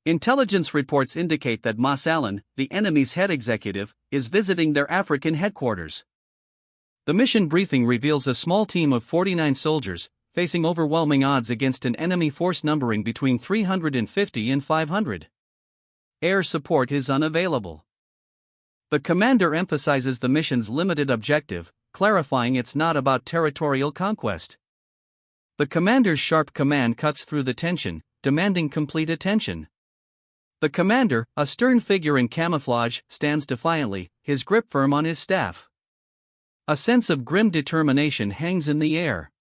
Intelligence reports indicate that Mas Allen, the enemy's head executive, is visiting their African headquarters. The mission briefing reveals a small team of 49 soldiers, facing overwhelming odds against an enemy force numbering between 350 and 500. Air support is unavailable. The commander emphasizes the mission's limited objective, clarifying it's not about territorial conquest. The commander's sharp command cuts through the tension, demanding complete attention. The commander, a stern figure in camouflage, stands defiantly, his grip firm on his staff. A sense of grim determination hangs in the air.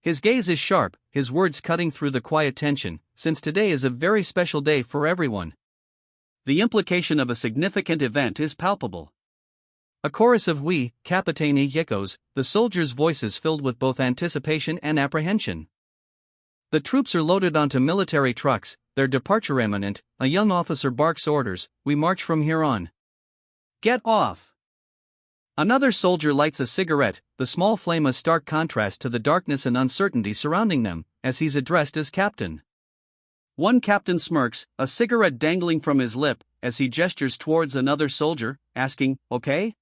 His gaze is sharp, his words cutting through the quiet tension, since today is a very special day for everyone. The implication of a significant event is palpable. A chorus of "Oui, Capitaine" echoes, the soldiers' voices filled with both anticipation and apprehension. The troops are loaded onto military trucks, their departure imminent. A young officer barks orders, "We march from here on." "Get off!" Another soldier lights a cigarette, the small flame a stark contrast to the darkness and uncertainty surrounding them, as he's addressed as captain. One captain smirks, a cigarette dangling from his lip, as he gestures towards another soldier, asking, "Okay?"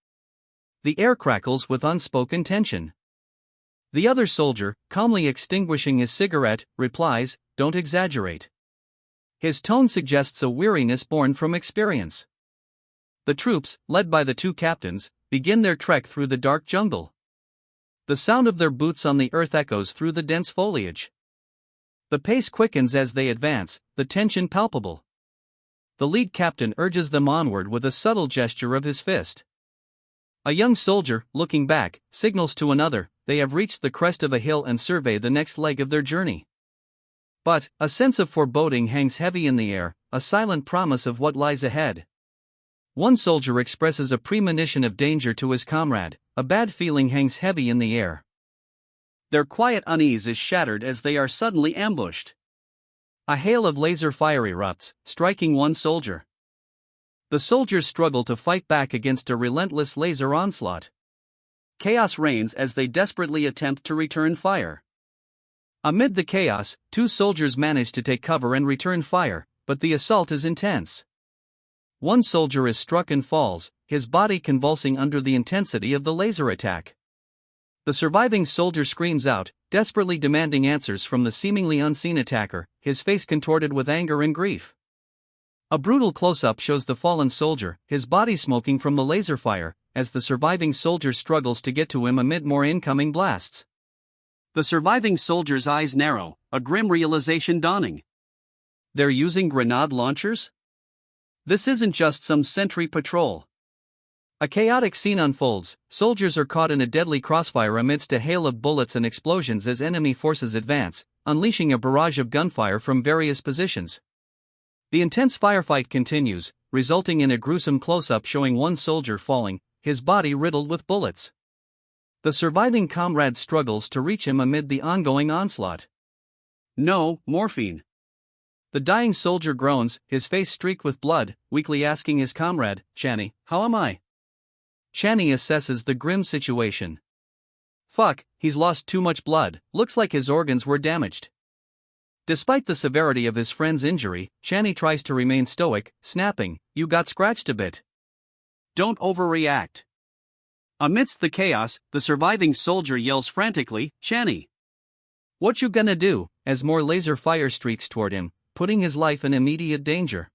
The air crackles with unspoken tension. The other soldier, calmly extinguishing his cigarette, replies, "Don't exaggerate." His tone suggests a weariness born from experience. The troops, led by the two captains, begin their trek through the dark jungle. The sound of their boots on the earth echoes through the dense foliage. The pace quickens as they advance, the tension palpable. The lead captain urges them onward with a subtle gesture of his fist. A young soldier, looking back, signals to another they have reached the crest of a hill and survey the next leg of their journey. But, a sense of foreboding hangs heavy in the air, a silent promise of what lies ahead. One soldier expresses a premonition of danger to his comrade, a bad feeling hangs heavy in the air. Their quiet unease is shattered as they are suddenly ambushed. A hail of laser fire erupts, striking one soldier. The soldiers struggle to fight back against a relentless laser onslaught. Chaos reigns as they desperately attempt to return fire. Amid the chaos, two soldiers manage to take cover and return fire, but the assault is intense. One soldier is struck and falls, his body convulsing under the intensity of the laser attack. The surviving soldier screams out, desperately demanding answers from the seemingly unseen attacker, his face contorted with anger and grief. A brutal close-up shows the fallen soldier, his body smoking from the laser fire, as the surviving soldier struggles to get to him amid more incoming blasts. The surviving soldier's eyes narrow, a grim realization dawning. They're using grenade launchers? This isn't just some sentry patrol. A chaotic scene unfolds, soldiers are caught in a deadly crossfire amidst a hail of bullets and explosions as enemy forces advance, unleashing a barrage of gunfire from various positions. The intense firefight continues, resulting in a gruesome close-up showing one soldier falling, his body riddled with bullets. The surviving comrade struggles to reach him amid the ongoing onslaught. "No, morphine." The dying soldier groans, his face streaked with blood, weakly asking his comrade, "Chani, how am I?" Chani assesses the grim situation. "Fuck, he's lost too much blood, looks like his organs were damaged." Despite the severity of his friend's injury, Chani tries to remain stoic, snapping, "You got scratched a bit. Don't overreact." Amidst the chaos, the surviving soldier yells frantically, "Chani! What you gonna do?" as more laser fire streaks toward him, putting his life in immediate danger.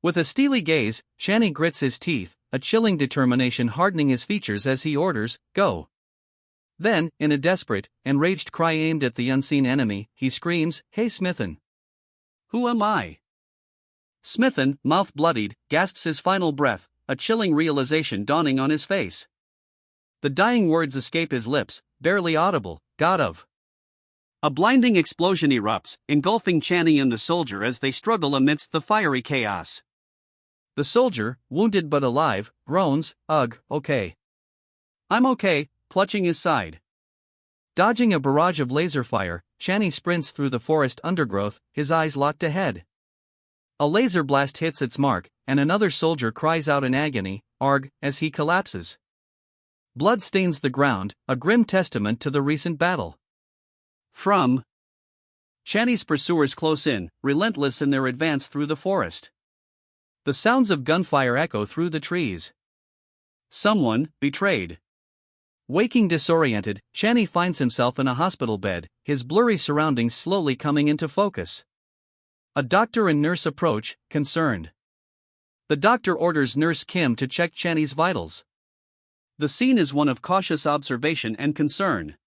With a steely gaze, Chani grits his teeth, a chilling determination hardening his features as he orders, "Go." Then, in a desperate, enraged cry aimed at the unseen enemy, he screams, "Hey Smithen! Who am I?" Smithen, mouth bloodied, gasps his final breath, a chilling realization dawning on his face. The dying words escape his lips, barely audible, "God of." A blinding explosion erupts, engulfing Chani and the soldier as they struggle amidst the fiery chaos. The soldier, wounded but alive, groans, "Ugh, okay. I'm okay," clutching his side. Dodging a barrage of laser fire, Chani sprints through the forest undergrowth, his eyes locked ahead. A laser blast hits its mark, and another soldier cries out in agony, "Arg," as he collapses. Blood stains the ground, a grim testament to the recent battle. From Channy's pursuers close in, relentless in their advance through the forest. The sounds of gunfire echo through the trees. Someone, betrayed. Waking disoriented, Channy finds himself in a hospital bed, his blurry surroundings slowly coming into focus. A doctor and nurse approach, concerned. The doctor orders Nurse Kim to check Channy's vitals. The scene is one of cautious observation and concern.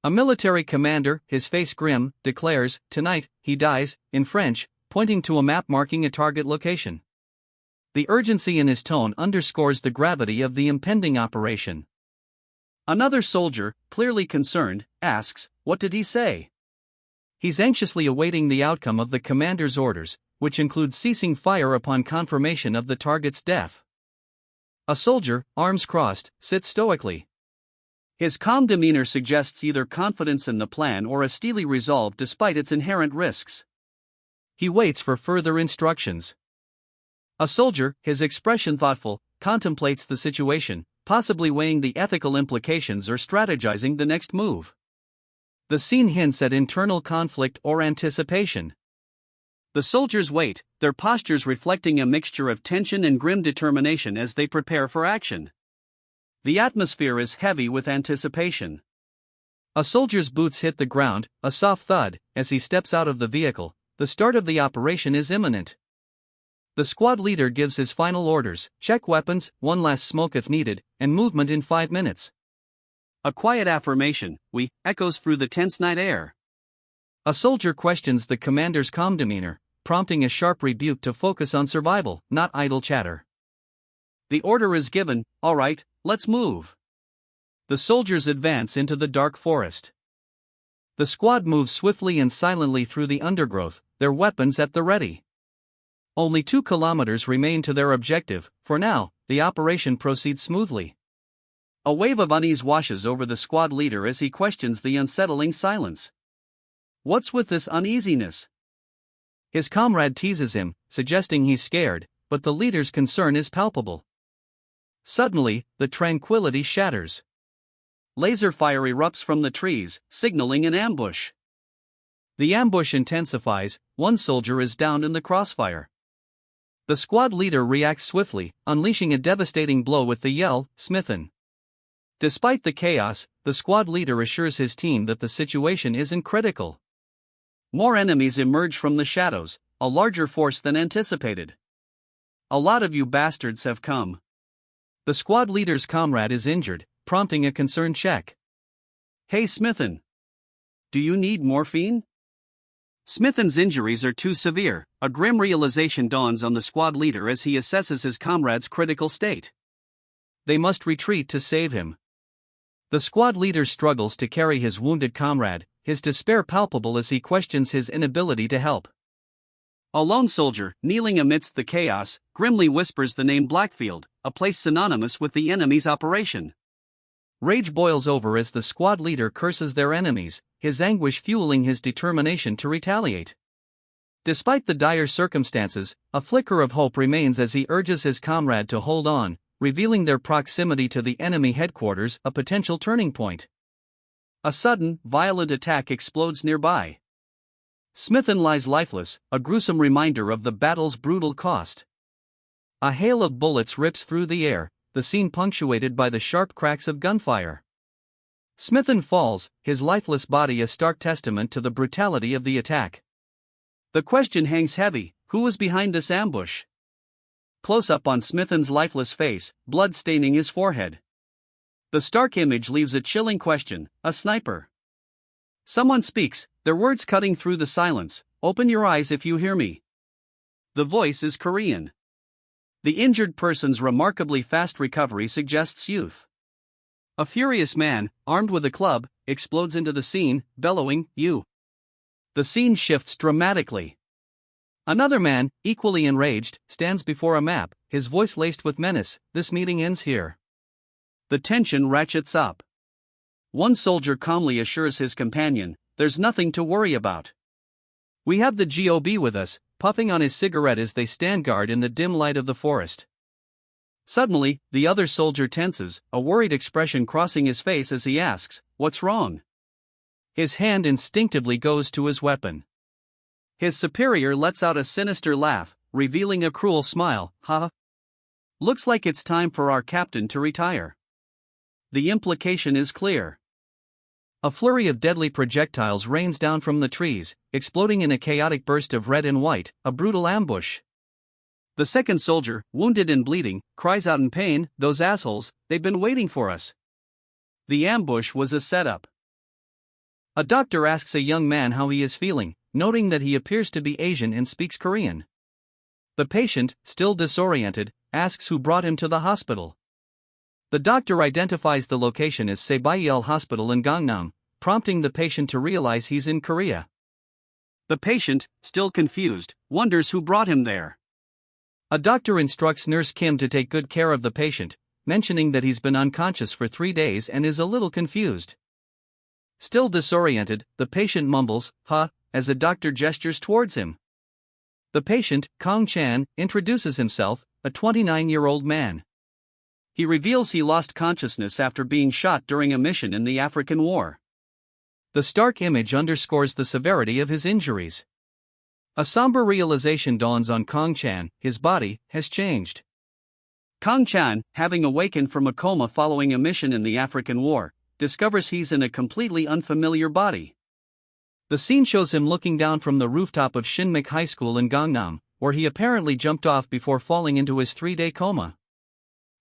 A military commander, his face grim, declares, "Tonight, he dies," in French, pointing to a map marking a target location. The urgency in his tone underscores the gravity of the impending operation. Another soldier, clearly concerned, asks, "What did he say?" He's anxiously awaiting the outcome of the commander's orders, which include ceasing fire upon confirmation of the target's death. A soldier, arms crossed, sits stoically. His calm demeanor suggests either confidence in the plan or a steely resolve despite its inherent risks. He waits for further instructions. A soldier, his expression thoughtful, contemplates the situation, possibly weighing the ethical implications or strategizing the next move. The scene hints at internal conflict or anticipation. The soldiers wait, their postures reflecting a mixture of tension and grim determination as they prepare for action. The atmosphere is heavy with anticipation. A soldier's boots hit the ground, a soft thud, as he steps out of the vehicle. The start of the operation is imminent. The squad leader gives his final orders: check weapons, one last smoke if needed, and movement in 5 minutes. A quiet affirmation, "we," echoes through the tense night air. A soldier questions the commander's calm demeanor, prompting a sharp rebuke to focus on survival, not idle chatter. The order is given, "All right, let's move." The soldiers advance into the dark forest. The squad moves swiftly and silently through the undergrowth, their weapons at the ready. Only 2 kilometers remain to their objective. For now, the operation proceeds smoothly. A wave of unease washes over the squad leader as he questions the unsettling silence. What's with this uneasiness? His comrade teases him, suggesting he's scared, but the leader's concern is palpable. Suddenly, the tranquility shatters. Laser fire erupts from the trees, signaling an ambush. The ambush intensifies, one soldier is downed in the crossfire. The squad leader reacts swiftly, unleashing a devastating blow with the yell, "Smithin'." Despite the chaos, the squad leader assures his team that the situation isn't critical. More enemies emerge from the shadows, a larger force than anticipated. "A lot of you bastards have come." The squad leader's comrade is injured, prompting a concerned check. "Hey Smithin'. Do you need morphine?" Smithin's injuries are too severe. A grim realization dawns on the squad leader as he assesses his comrade's critical state. They must retreat to save him. The squad leader struggles to carry his wounded comrade, his despair palpable as he questions his inability to help. A lone soldier, kneeling amidst the chaos, grimly whispers the name Blackfield, a place synonymous with the enemy's operation. Rage boils over as the squad leader curses their enemies, his anguish fueling his determination to retaliate. Despite the dire circumstances, a flicker of hope remains as he urges his comrade to hold on, revealing their proximity to the enemy headquarters a potential turning point. A sudden, violent attack explodes nearby. Smithin lies lifeless, a gruesome reminder of the battle's brutal cost. A hail of bullets rips through the air, the scene punctuated by the sharp cracks of gunfire. Smithin falls, his lifeless body a stark testament to the brutality of the attack. The question hangs heavy: who was behind this ambush? Close up on Smithin's lifeless face, blood staining his forehead. The stark image leaves a chilling question: a sniper? Someone speaks, their words cutting through the silence: "Open your eyes if you hear me." The voice is Korean. The injured person's remarkably fast recovery suggests youth. A furious man, armed with a club, explodes into the scene, bellowing, "You!" The scene shifts dramatically. Another man, equally enraged, stands before a map, his voice laced with menace: "This meeting ends here." The tension ratchets up. One soldier calmly assures his companion, "There's nothing to worry about. We have the GOB with us," puffing on his cigarette as they stand guard in the dim light of the forest. Suddenly, the other soldier tenses, a worried expression crossing his face as he asks, "What's wrong?" His hand instinctively goes to his weapon. His superior lets out a sinister laugh, revealing a cruel smile. Ha! Looks like it's time for our captain to retire. The implication is clear. A flurry of deadly projectiles rains down from the trees, exploding in a chaotic burst of red and white, a brutal ambush. The second soldier, wounded and bleeding, cries out in pain, "Those assholes, they've been waiting for us." The ambush was a setup. A doctor asks a young man how he is feeling, noting that he appears to be Asian and speaks Korean. The patient, still disoriented, asks who brought him to the hospital. The doctor identifies the location as Saebail Hospital in Gangnam, prompting the patient to realize he's in Korea. The patient, still confused, wonders who brought him there. A doctor instructs Nurse Kim to take good care of the patient, mentioning that he's been unconscious for 3 days and is a little confused. Still disoriented, the patient mumbles, "Huh," as a doctor gestures towards him. The patient, Kong Chan, introduces himself, a 29-year-old man. He reveals he lost consciousness after being shot during a mission in the African War. The stark image underscores the severity of his injuries. A somber realization dawns on Kong Chan: his body has changed. Kong Chan, having awakened from a coma following a mission in the African War, discovers he's in a completely unfamiliar body. The scene shows him looking down from the rooftop of Shinmik High School in Gangnam, where he apparently jumped off before falling into his 3-day coma.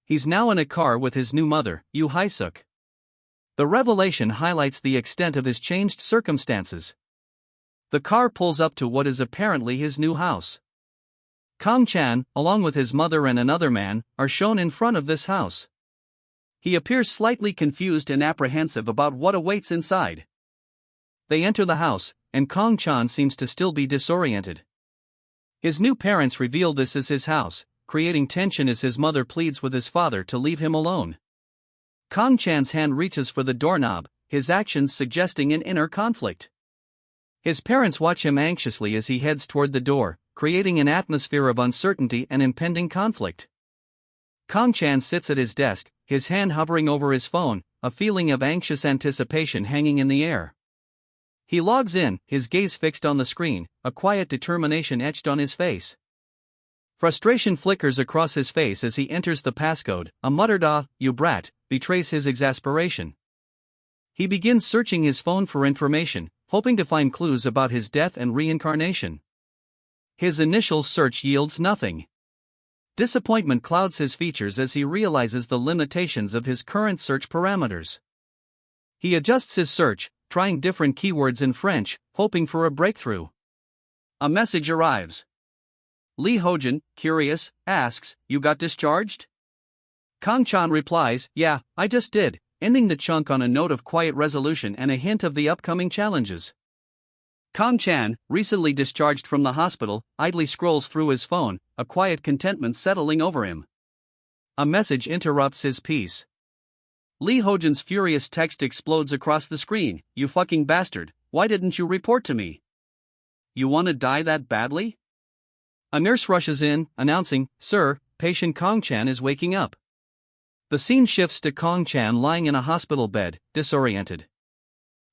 He's now in a car with his new mother, Yoo Hae-suk. The revelation highlights the extent of his changed circumstances. The car pulls up to what is apparently his new house. Kong Chan, along with his mother and another man, are shown in front of this house. He appears slightly confused and apprehensive about what awaits inside. They enter the house, and Kong Chan seems to still be disoriented. His new parents reveal this is his house, creating tension as his mother pleads with his father to leave him alone. Kong Chan's hand reaches for the doorknob, his actions suggesting an inner conflict. His parents watch him anxiously as he heads toward the door, creating an atmosphere of uncertainty and impending conflict. Kong Chan sits at his desk, his hand hovering over his phone, a feeling of anxious anticipation hanging in the air. He logs in, his gaze fixed on the screen, a quiet determination etched on his face. Frustration flickers across his face as he enters the passcode. A muttered "Ah, you brat," betrays his exasperation. He begins searching his phone for information, hoping to find clues about his death and reincarnation. His initial search yields nothing. Disappointment clouds his features as he realizes the limitations of his current search parameters. He adjusts his search, trying different keywords in French, hoping for a breakthrough. A message arrives. Lee Hojin, curious, asks, "You got discharged?" Kong Chan replies, "Yeah, I just did," ending the chunk on a note of quiet resolution and a hint of the upcoming challenges. Kong Chan, recently discharged from the hospital, idly scrolls through his phone, a quiet contentment settling over him. A message interrupts his peace. Lee Hojin's furious text explodes across the screen. "You fucking bastard, why didn't you report to me? You wanna die that badly?" A nurse rushes in, announcing, "Sir, patient Kong Chan is waking up." The scene shifts to Kong Chan lying in a hospital bed, disoriented.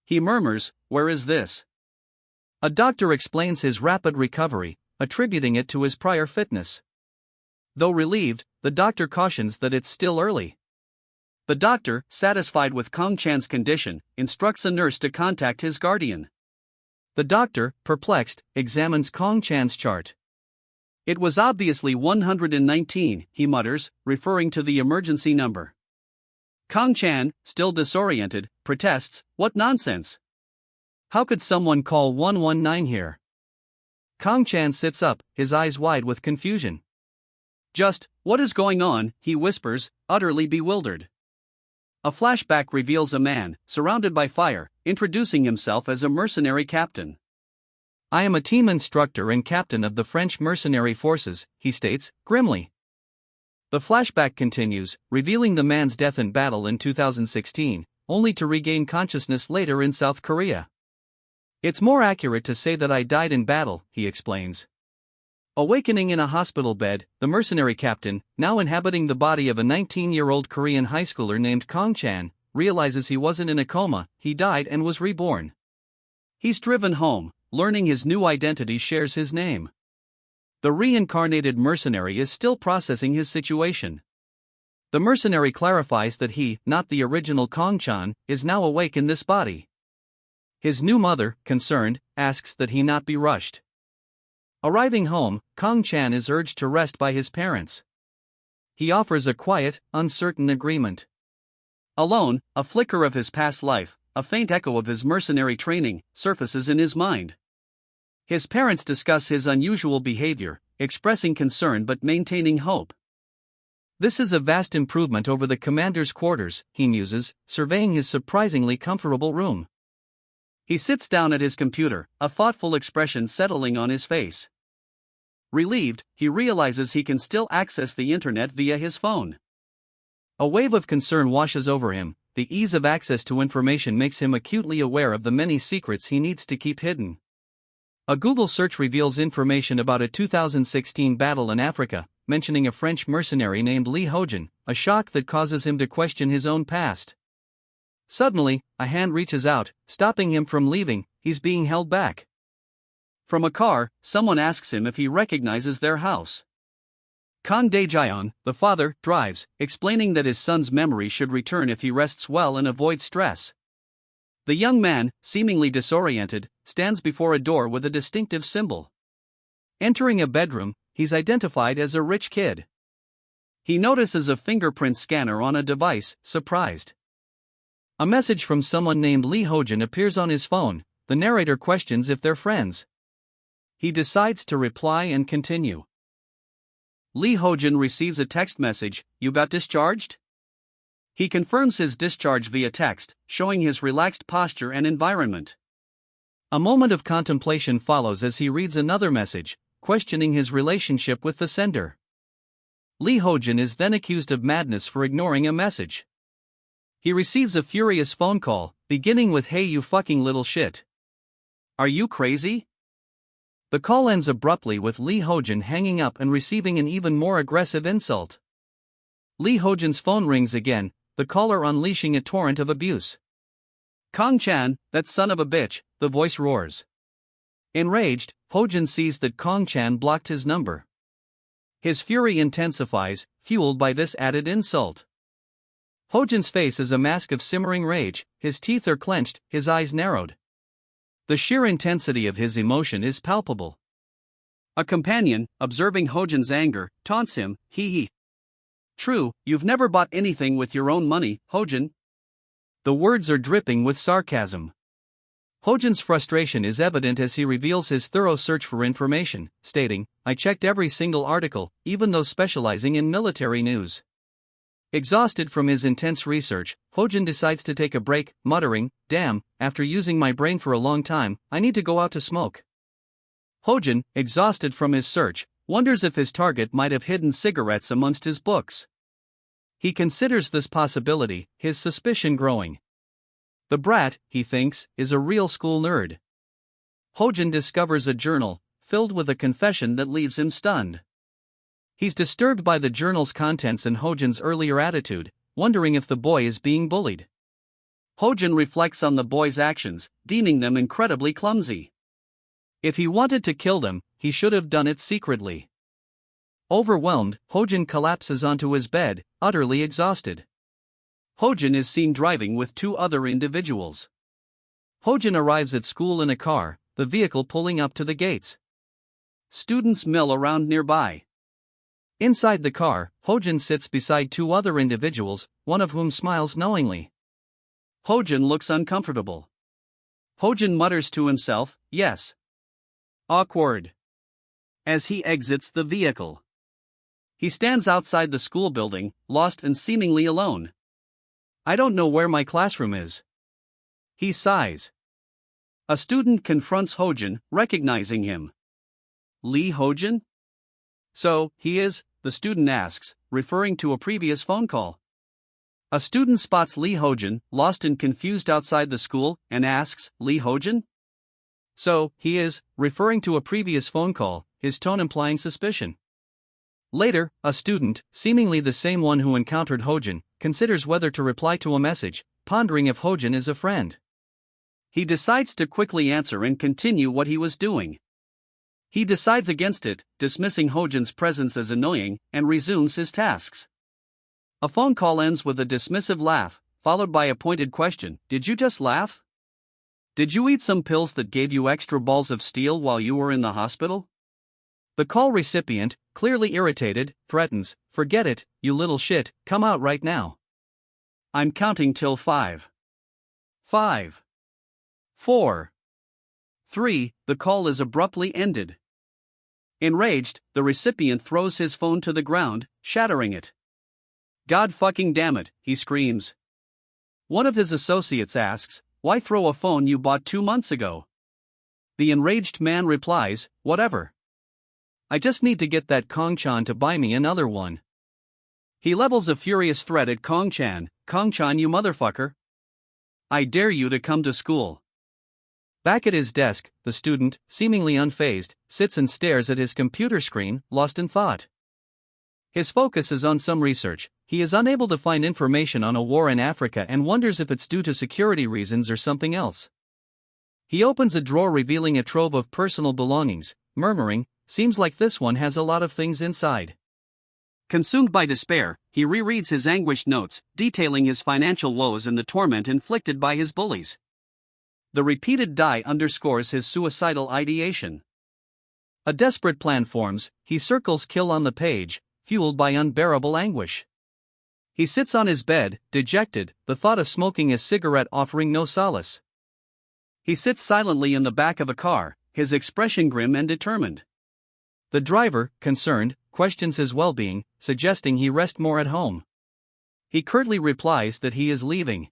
He murmurs, "Where is this?" A doctor explains his rapid recovery, attributing it to his prior fitness. Though relieved, the doctor cautions that it's still early. The doctor, satisfied with Kong Chan's condition, instructs a nurse to contact his guardian. The doctor, perplexed, examines Kong Chan's chart. "It was obviously 119, he mutters, referring to the emergency number. Kong Chan, still disoriented, protests, "What nonsense? How could someone call 119 here?" Kong Chan sits up, his eyes wide with confusion. What is going on?" he whispers, utterly bewildered. A flashback reveals a man, surrounded by fire, introducing himself as a mercenary captain. "I am a team instructor and captain of the French mercenary forces," he states, grimly. The flashback continues, revealing the man's death in battle in 2016, only to regain consciousness later in South Korea. "It's more accurate to say that I died in battle," he explains. Awakening in a hospital bed, the mercenary captain, now inhabiting the body of a 19-year-old Korean high schooler named Kong Chan, realizes he wasn't in a coma, he died and was reborn. He's driven home, learning his new identity shares his name. The reincarnated mercenary is still processing his situation. The mercenary clarifies that he, not the original Kong-chan, is now awake in this body. His new mother, concerned, asks that he not be rushed. Arriving home, Kong-chan is urged to rest by his parents. He offers a quiet, uncertain agreement. Alone, a flicker of his past life, a faint echo of his mercenary training, surfaces in his mind. His parents discuss his unusual behavior, expressing concern but maintaining hope. This is a vast improvement over the commander's quarters, he muses, surveying his surprisingly comfortable room. He sits down at his computer, a thoughtful expression settling on his face. Relieved, he realizes he can still access the internet via his phone. A wave of concern washes over him. The ease of access to information makes him acutely aware of the many secrets he needs to keep hidden. A Google search reveals information about a 2016 battle in Africa, mentioning a French mercenary named Li Hojin, a shock that causes him to question his own past. Suddenly, a hand reaches out, stopping him from leaving. He's being held back. From a car, someone asks him if he recognizes their house. Kan Daejeon, the father, drives, explaining that his son's memory should return if he rests well and avoids stress. The young man, seemingly disoriented, stands before a door with a distinctive symbol. Entering a bedroom, he's identified as a rich kid. He notices a fingerprint scanner on a device, surprised. A message from someone named Li Hojin appears on his phone. The narrator questions if they're friends. He decides to reply and continue. Li Hojin receives a text message, "You got discharged?" He confirms his discharge via text, showing his relaxed posture and environment. A moment of contemplation follows as he reads another message, questioning his relationship with the sender. Li Hojin is then accused of madness for ignoring a message. He receives a furious phone call, beginning with "Hey you fucking little shit. Are you crazy?" The call ends abruptly with Li Hojin hanging up and receiving an even more aggressive insult. Li Hojin's phone rings again, the caller unleashing a torrent of abuse. "Kong-chan, that son of a bitch," the voice roars. Enraged, Hojin sees that Kong-chan blocked his number. His fury intensifies, fueled by this added insult. Hojin's face is a mask of simmering rage, his teeth are clenched, his eyes narrowed. The sheer intensity of his emotion is palpable. A companion, observing Hojin's anger, taunts him, "Hee. True, you've never bought anything with your own money, Hojin." The words are dripping with sarcasm. Hojin's frustration is evident as he reveals his thorough search for information, stating, "I checked every single article, even those specializing in military news." Exhausted from his intense research, Hojin decides to take a break, muttering, "Damn, after using my brain for a long time, I need to go out to smoke." Hojin, exhausted from his search, wonders if his target might have hidden cigarettes amongst his books. He considers this possibility, his suspicion growing. The brat, he thinks, is a real school nerd. Hojin discovers a journal, filled with a confession that leaves him stunned. He's disturbed by the journal's contents and Hojin's earlier attitude, wondering if the boy is being bullied. Hojin reflects on the boy's actions, deeming them incredibly clumsy. If he wanted to kill them, he should have done it secretly. Overwhelmed, Hojin collapses onto his bed, utterly exhausted. Hojin is seen driving with two other individuals. Hojin arrives at school in a car, the vehicle pulling up to the gates. Students mill around nearby. Inside the car, Hojin sits beside two other individuals, one of whom smiles knowingly. Hojin looks uncomfortable. Hojin mutters to himself, "Yes. Awkward," as he exits the vehicle. He stands outside the school building, lost and seemingly alone. "I don't know where my classroom is." He sighs. A student confronts Hojin, recognizing him. "Li Hojin? So, he is," the student asks, referring to a previous phone call. A student spots Li Hojin, lost and confused outside the school, and asks, "Li Hojin? So, he is," referring to a previous phone call, his tone implying suspicion. Later, a student, seemingly the same one who encountered Hojin, considers whether to reply to a message, pondering if Hojin is a friend. He decides to quickly answer and continue what he was doing. He decides against it, dismissing Hojin's presence as annoying, and resumes his tasks. A phone call ends with a dismissive laugh, followed by a pointed question. Did you just laugh? Did you eat some pills that gave you extra balls of steel while you were in the hospital? The call recipient, clearly irritated, threatens, forget it, you little shit, come out right now. I'm counting till 5. 5. 4. 3. The call is abruptly ended. Enraged, the recipient throws his phone to the ground, shattering it. God fucking damn it, he screams. One of his associates asks, why throw a phone you bought 2 months ago? The enraged man replies, whatever. I just need to get that Kong-chan to buy me another one. He levels a furious threat at Kong-chan. Kong-chan, you motherfucker. I dare you to come to school. Back at his desk, the student, seemingly unfazed, sits and stares at his computer screen, lost in thought. His focus is on some research. He is unable to find information on a war in Africa and wonders if it's due to security reasons or something else. He opens a drawer revealing a trove of personal belongings, murmuring, seems like this one has a lot of things inside. Consumed by despair, he rereads his anguished notes, detailing his financial woes and the torment inflicted by his bullies. The repeated die underscores his suicidal ideation. A desperate plan forms. He circles kill on the page, fueled by unbearable anguish. He sits on his bed, dejected, the thought of smoking a cigarette offering no solace. He sits silently in the back of a car, his expression grim and determined. The driver, concerned, questions his well-being, suggesting he rest more at home. He curtly replies that he is leaving.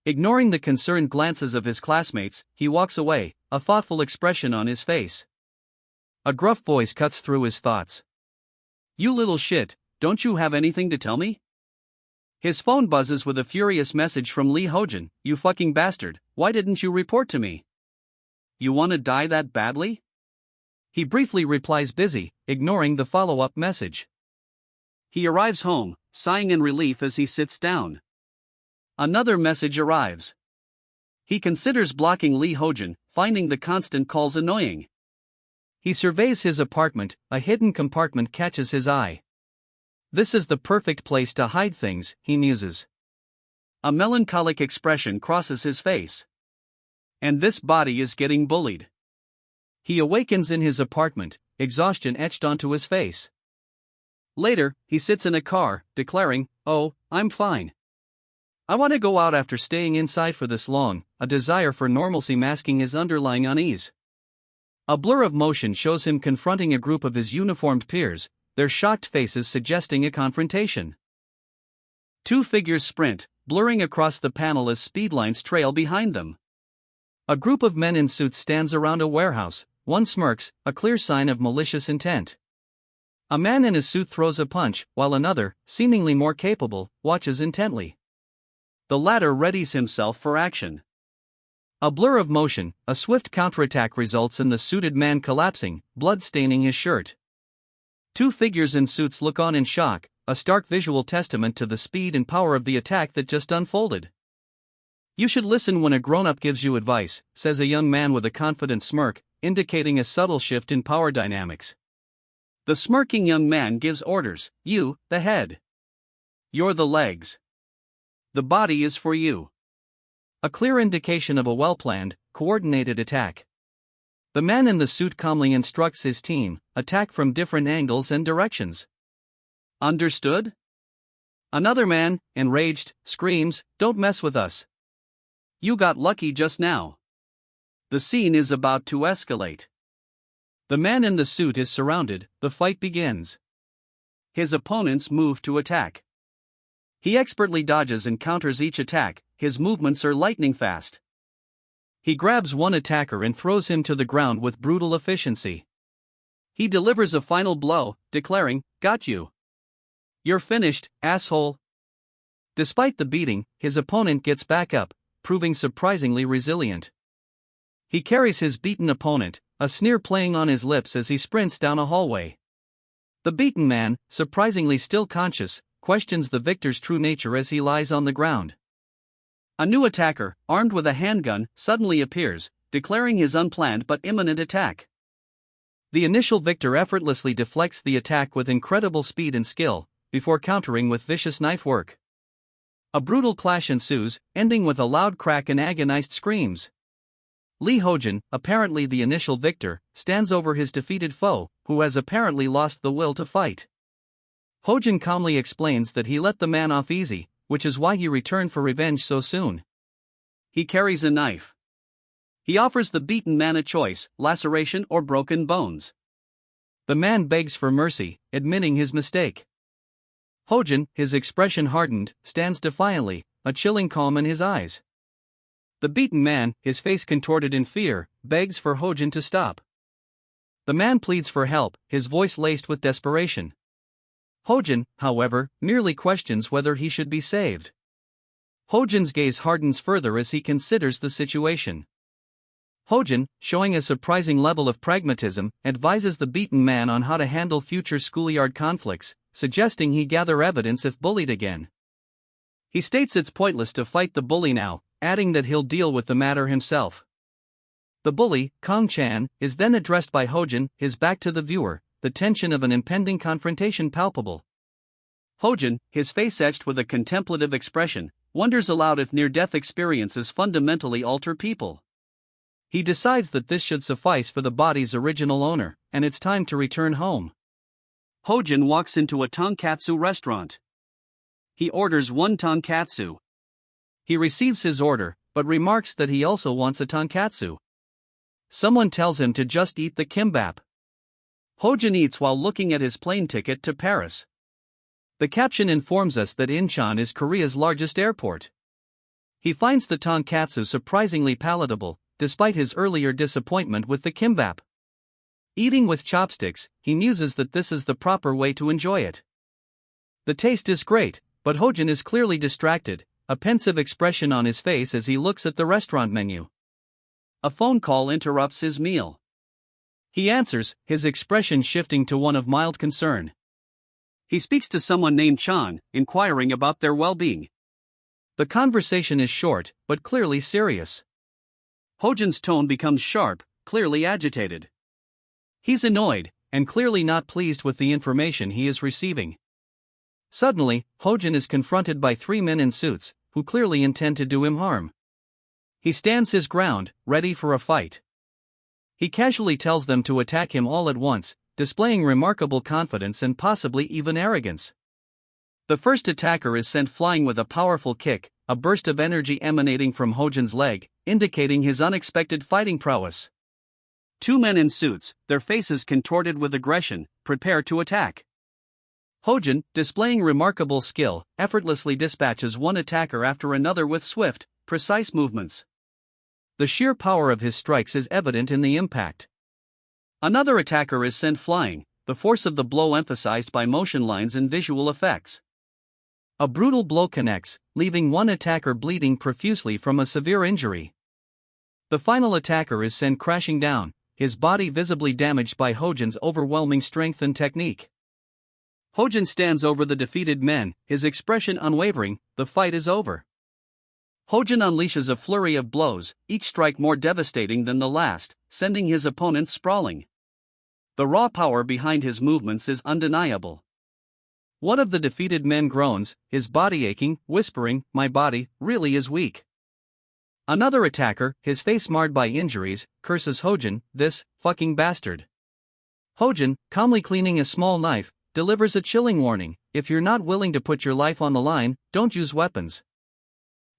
Ignoring the concerned glances of his classmates, he walks away, a thoughtful expression on his face. A gruff voice cuts through his thoughts. You little shit, don't you have anything to tell me? His phone buzzes with a furious message from Lee Hojin. You fucking bastard, why didn't you report to me? You wanna die that badly? He briefly replies busy, ignoring the follow-up message. He arrives home, sighing in relief as he sits down. Another message arrives. He considers blocking Lee Hojin, finding the constant calls annoying. He surveys his apartment, a hidden compartment catches his eye. This is the perfect place to hide things, he muses. A melancholic expression crosses his face. And this body is getting bullied. He awakens in his apartment, exhaustion etched onto his face. Later, he sits in a car, declaring, oh, I'm fine. I want to go out after staying inside for this long, a desire for normalcy masking his underlying unease. A blur of motion shows him confronting a group of his uniformed peers, their shocked faces suggesting a confrontation. Two figures sprint, blurring across the panel as speedlines trail behind them. A group of men in suits stands around a warehouse, one smirks, a clear sign of malicious intent. A man in a suit throws a punch, while another, seemingly more capable, watches intently. The latter readies himself for action. A blur of motion, a swift counterattack results in the suited man collapsing, blood staining his shirt. Two figures in suits look on in shock, a stark visual testament to the speed and power of the attack that just unfolded. You should listen when a grown-up gives you advice, says a young man with a confident smirk, indicating a subtle shift in power dynamics. The smirking young man gives orders, you, the head. You're the legs. The body is for you. A clear indication of a well-planned, coordinated attack. The man in the suit calmly instructs his team, attack from different angles and directions. Understood? Another man, enraged, screams, don't mess with us. You got lucky just now. The scene is about to escalate. The man in the suit is surrounded, the fight begins. His opponents move to attack. He expertly dodges and counters each attack, his movements are lightning fast. He grabs one attacker and throws him to the ground with brutal efficiency. He delivers a final blow, declaring, got you. You're finished, asshole. Despite the beating, his opponent gets back up, proving surprisingly resilient. He carries his beaten opponent, a sneer playing on his lips as he sprints down a hallway. The beaten man, surprisingly still conscious, questions the victor's true nature as he lies on the ground. A new attacker, armed with a handgun, suddenly appears, declaring his unplanned but imminent attack. The initial victor effortlessly deflects the attack with incredible speed and skill, before countering with vicious knife work. A brutal clash ensues, ending with a loud crack and agonized screams. Lee Hojin, apparently the initial victor, stands over his defeated foe, who has apparently lost the will to fight. Hojin calmly explains that he let the man off easy, which is why he returned for revenge so soon. He carries a knife. He offers the beaten man a choice: laceration or broken bones. The man begs for mercy, admitting his mistake. Hojin, his expression hardened, stands defiantly, a chilling calm in his eyes. The beaten man, his face contorted in fear, begs for Hojin to stop. The man pleads for help, his voice laced with desperation. Hojin, however, merely questions whether he should be saved. Hojin's gaze hardens further as he considers the situation. Hojin, showing a surprising level of pragmatism, advises the beaten man on how to handle future schoolyard conflicts, suggesting he gather evidence if bullied again. He states it's pointless to fight the bully now, adding that he'll deal with the matter himself. The bully, Kong Chan, is then addressed by Hojin, his back to the viewer, the tension of an impending confrontation palpable. Hojin, his face etched with a contemplative expression, wonders aloud if near-death experiences fundamentally alter people. He decides that this should suffice for the body's original owner, and it's time to return home. Hojin walks into a tonkatsu restaurant. He orders one tonkatsu. He receives his order, but remarks that he also wants a tonkatsu. Someone tells him to just eat the kimbap. Hojin eats while looking at his plane ticket to Paris. The caption informs us that Incheon is Korea's largest airport. He finds the tonkatsu surprisingly palatable, despite his earlier disappointment with the kimbap. Eating with chopsticks, he muses that this is the proper way to enjoy it. The taste is great, but Hojin is clearly distracted, a pensive expression on his face as he looks at the restaurant menu. A phone call interrupts his meal. He answers, his expression shifting to one of mild concern. He speaks to someone named Chan, inquiring about their well-being. The conversation is short, but clearly serious. Hojin's tone becomes sharp, clearly agitated. He's annoyed, and clearly not pleased with the information he is receiving. Suddenly, Hojin is confronted by three men in suits, who clearly intend to do him harm. He stands his ground, ready for a fight. He casually tells them to attack him all at once, displaying remarkable confidence and possibly even arrogance. The first attacker is sent flying with a powerful kick, a burst of energy emanating from Hojin's leg, indicating his unexpected fighting prowess. Two men in suits, their faces contorted with aggression, prepare to attack. Hojin, displaying remarkable skill, effortlessly dispatches one attacker after another with swift, precise movements. The sheer power of his strikes is evident in the impact. Another attacker is sent flying, the force of the blow emphasized by motion lines and visual effects. A brutal blow connects, leaving one attacker bleeding profusely from a severe injury. The final attacker is sent crashing down, his body visibly damaged by Hojin's overwhelming strength and technique. Hojin stands over the defeated men, his expression unwavering. The fight is over. Hojin unleashes a flurry of blows, each strike more devastating than the last, sending his opponents sprawling. The raw power behind his movements is undeniable. One of the defeated men groans, his body aching, whispering, "My body really is weak." Another attacker, his face marred by injuries, curses Hojin, "This fucking bastard." Hojin, calmly cleaning a small knife, delivers a chilling warning: "If you're not willing to put your life on the line, don't use weapons."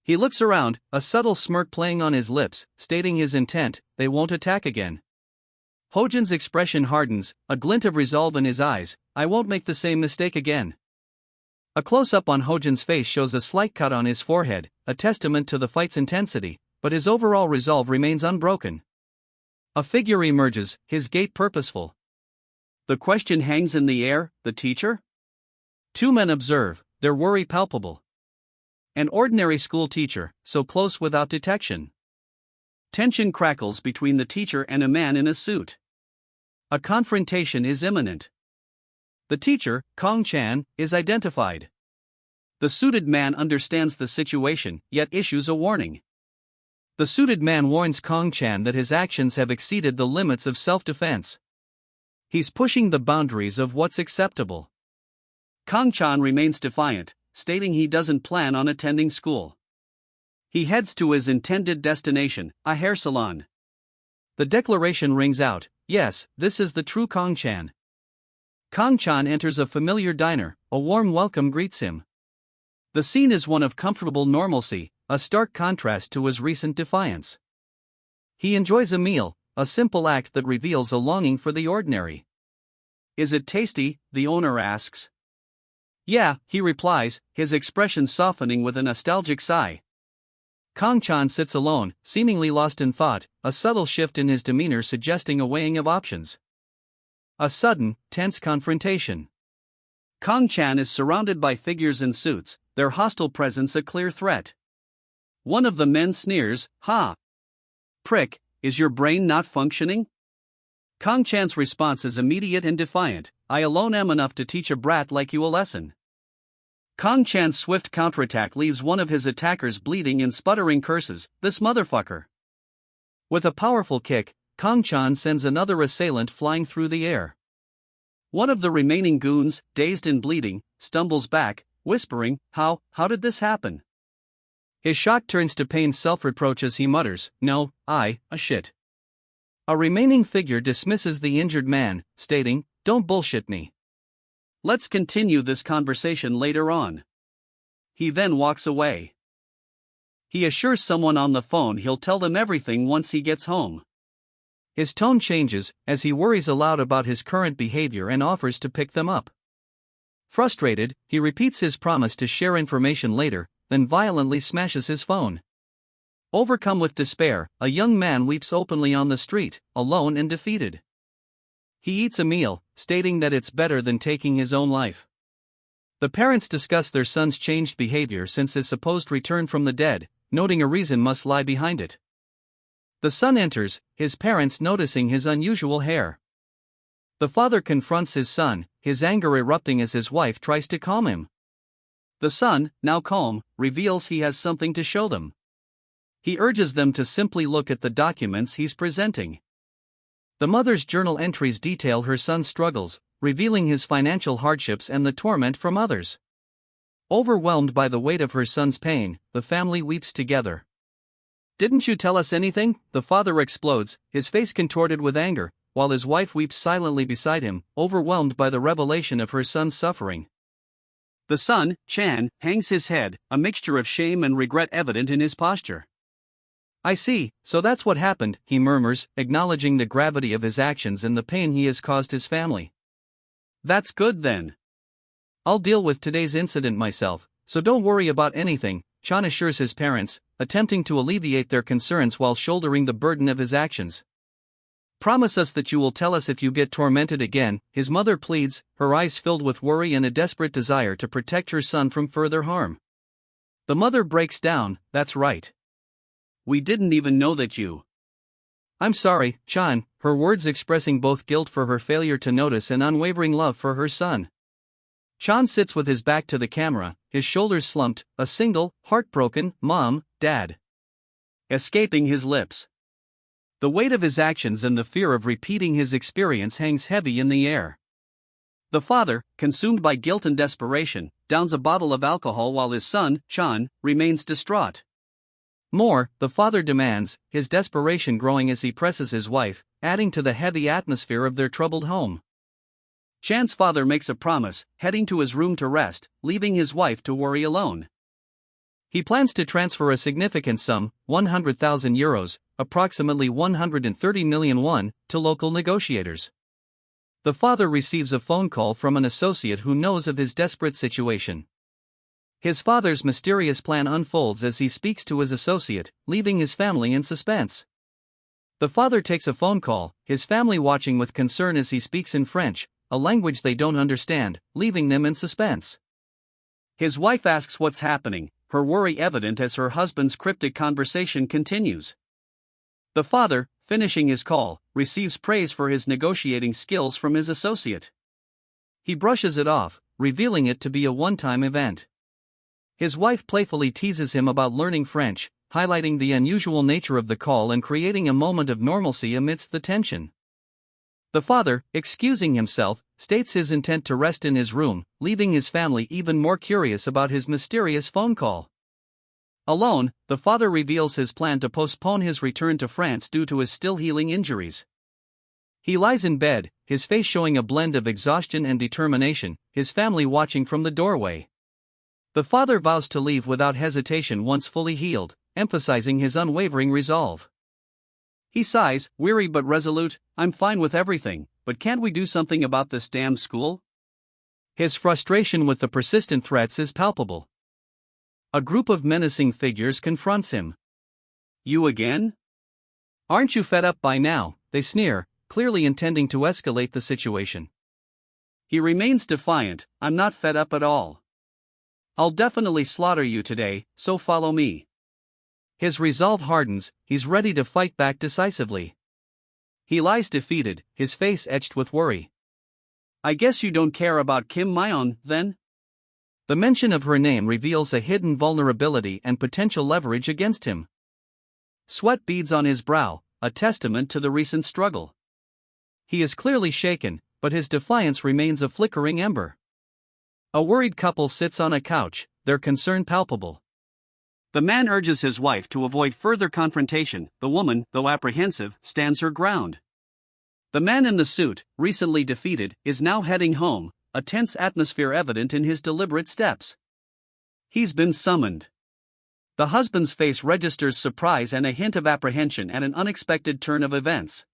He looks around, a subtle smirk playing on his lips, stating his intent: they won't attack again. Hojin's expression hardens, a glint of resolve in his eyes: "I won't make the same mistake again." A close-up on Hojin's face shows a slight cut on his forehead, a testament to the fight's intensity, but his overall resolve remains unbroken. A figure emerges, his gait purposeful. The question hangs in the air: the teacher? Two men observe, their worry palpable. An ordinary school teacher, so close without detection. Tension crackles between the teacher and a man in a suit. A confrontation is imminent. The teacher, Kong Chan, is identified. The suited man understands the situation, yet issues a warning. The suited man warns Kong-chan that his actions have exceeded the limits of self-defense. He's pushing the boundaries of what's acceptable. Kong-chan remains defiant, stating he doesn't plan on attending school. He heads to his intended destination, a hair salon. The declaration rings out, yes, this is the true Kong-chan. Kong-chan enters a familiar diner, a warm welcome greets him. The scene is one of comfortable normalcy, a stark contrast to his recent defiance. He enjoys a meal, a simple act that reveals a longing for the ordinary. Is it tasty? The owner asks. Yeah, he replies, his expression softening with a nostalgic sigh. Kong-chan sits alone, seemingly lost in thought, a subtle shift in his demeanor suggesting a weighing of options. A sudden, tense confrontation. Kong-chan is surrounded by figures in suits, their hostile presence a clear threat. One of the men sneers, "Ha! Prick, is your brain not functioning?" Kong-chan's response is immediate and defiant, "I alone am enough to teach a brat like you a lesson." Kong-chan's swift counterattack leaves one of his attackers bleeding and sputtering curses, "This motherfucker." With a powerful kick, Kong-chan sends another assailant flying through the air. One of the remaining goons, dazed and bleeding, stumbles back, whispering, How did this happen?" His shock turns to pained self-reproach as he mutters, "No, a shit." A remaining figure dismisses the injured man, stating, "Don't bullshit me. Let's continue this conversation later on." He then walks away. He assures someone on the phone he'll tell them everything once he gets home. His tone changes as he worries aloud about his current behavior and offers to pick them up. Frustrated, he repeats his promise to share information later, then violently smashes his phone. Overcome with despair, a young man weeps openly on the street, alone and defeated. He eats a meal, stating that it's better than taking his own life. The parents discuss their son's changed behavior since his supposed return from the dead, noting a reason must lie behind it. The son enters, his parents noticing his unusual hair. The father confronts his son, his anger erupting as his wife tries to calm him. The son, now calm, reveals he has something to show them. He urges them to simply look at the documents he's presenting. The mother's journal entries detail her son's struggles, revealing his financial hardships and the torment from others. Overwhelmed by the weight of her son's pain, the family weeps together. "Didn't you tell us anything?" the father explodes, his face contorted with anger, while his wife weeps silently beside him, overwhelmed by the revelation of her son's suffering. The son, Chan, hangs his head, a mixture of shame and regret evident in his posture. "I see, so that's what happened," he murmurs, acknowledging the gravity of his actions and the pain he has caused his family. "That's good then. I'll deal with today's incident myself, so don't worry about anything," Chan assures his parents, attempting to alleviate their concerns while shouldering the burden of his actions. "Promise us that you will tell us if you get tormented again," his mother pleads, her eyes filled with worry and a desperate desire to protect her son from further harm. The mother breaks down, "That's right. We didn't even know that you." "I'm sorry, Chan," her words expressing both guilt for her failure to notice and unwavering love for her son. Chan sits with his back to the camera, his shoulders slumped, a single, heartbroken, "Mom, Dad," escaping his lips. The weight of his actions and the fear of repeating his experience hangs heavy in the air. The father, consumed by guilt and desperation, downs a bottle of alcohol while his son, Chan, remains distraught. More, the father demands, his desperation growing as he presses his wife, adding to the heavy atmosphere of their troubled home. Chan's father makes a promise, heading to his room to rest, leaving his wife to worry alone. He plans to transfer a significant sum, 100,000 euros, approximately 130 million won, to local negotiators. The father receives a phone call from an associate who knows of his desperate situation. His father's mysterious plan unfolds as he speaks to his associate, leaving his family in suspense. The father takes a phone call, his family watching with concern as he speaks in French, a language they don't understand, leaving them in suspense. His wife asks what's happening, her worry evident as her husband's cryptic conversation continues. The father, finishing his call, receives praise for his negotiating skills from his associate. He brushes it off, revealing it to be a one-time event. His wife playfully teases him about learning French, highlighting the unusual nature of the call and creating a moment of normalcy amidst the tension. The father, excusing himself, states his intent to rest in his room, leaving his family even more curious about his mysterious phone call. Alone, the father reveals his plan to postpone his return to France due to his still healing injuries. He lies in bed, his face showing a blend of exhaustion and determination, his family watching from the doorway. The father vows to leave without hesitation once fully healed, emphasizing his unwavering resolve. He sighs, weary but resolute, "I'm fine with everything, but can't we do something about this damn school?" His frustration with the persistent threats is palpable. A group of menacing figures confronts him. "You again? Aren't you fed up by now?" they sneer, clearly intending to escalate the situation. He remains defiant, "I'm not fed up at all. I'll definitely slaughter you today, so follow me." His resolve hardens, he's ready to fight back decisively. He lies defeated, his face etched with worry. "I guess you don't care about Kim Myon, then?" The mention of her name reveals a hidden vulnerability and potential leverage against him. Sweat beads on his brow, a testament to the recent struggle. He is clearly shaken, but his defiance remains a flickering ember. A worried couple sits on a couch, their concern palpable. The man urges his wife to avoid further confrontation. The woman, though apprehensive, stands her ground. The man in the suit, recently defeated, is now heading home, a tense atmosphere evident in his deliberate steps. He's been summoned. The husband's face registers surprise and a hint of apprehension at an unexpected turn of events.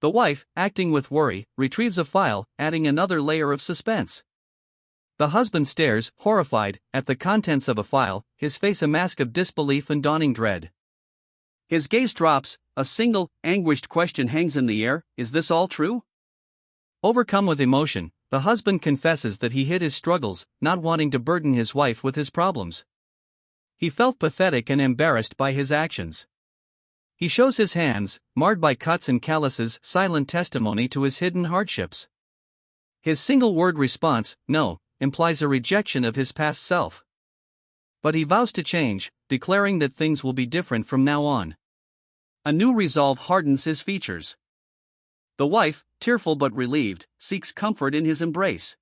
The wife, acting with worry, retrieves a file, adding another layer of suspense. The husband stares, horrified, at the contents of a file, his face a mask of disbelief and dawning dread. His gaze drops, a single, anguished question hangs in the air: is this all true? Overcome with emotion, the husband confesses that he hid his struggles, not wanting to burden his wife with his problems. He felt pathetic and embarrassed by his actions. He shows his hands, marred by cuts and calluses, silent testimony to his hidden hardships. His single-word response, "no," implies a rejection of his past self. But he vows to change, declaring that things will be different from now on. A new resolve hardens his features. The wife, tearful but relieved, seeks comfort in his embrace.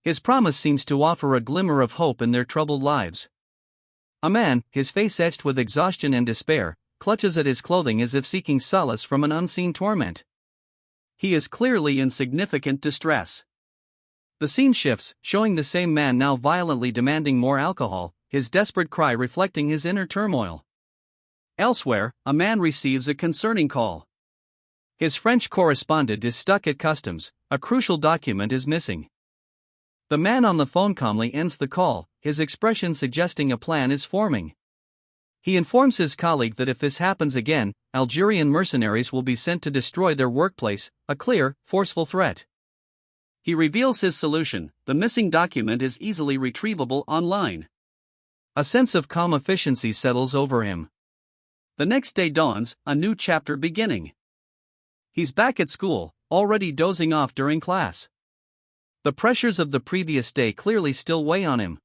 His promise seems to offer a glimmer of hope in their troubled lives. A man, his face etched with exhaustion and despair, clutches at his clothing as if seeking solace from an unseen torment. He is clearly in significant distress. The scene shifts, showing the same man now violently demanding more alcohol, his desperate cry reflecting his inner turmoil. Elsewhere, a man receives a concerning call. His French correspondent is stuck at customs, a crucial document is missing. The man on the phone calmly ends the call, his expression suggesting a plan is forming. He informs his colleague that if this happens again, Algerian mercenaries will be sent to destroy their workplace, a clear, forceful threat. He reveals his solution: the missing document is easily retrievable online. A sense of calm efficiency settles over him. The next day dawns, a new chapter beginning. He's back at school, already dozing off during class. The pressures of the previous day clearly still weigh on him.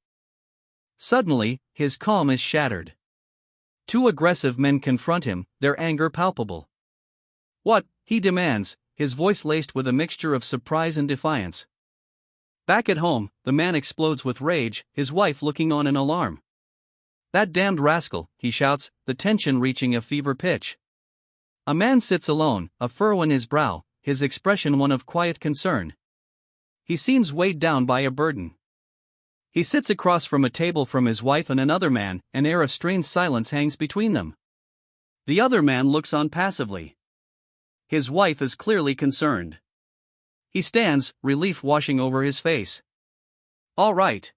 Suddenly, his calm is shattered. Two aggressive men confront him, their anger palpable. "What?" he demands, his voice laced with a mixture of surprise and defiance. Back at home, the man explodes with rage, his wife looking on in alarm. "That damned rascal," he shouts, the tension reaching a fever pitch. A man sits alone, a furrow in his brow, his expression one of quiet concern. He seems weighed down by a burden. He sits across from a table from his wife and another man, an air of strained silence hangs between them. The other man looks on passively. His wife is clearly concerned. He stands, relief washing over his face. "All right.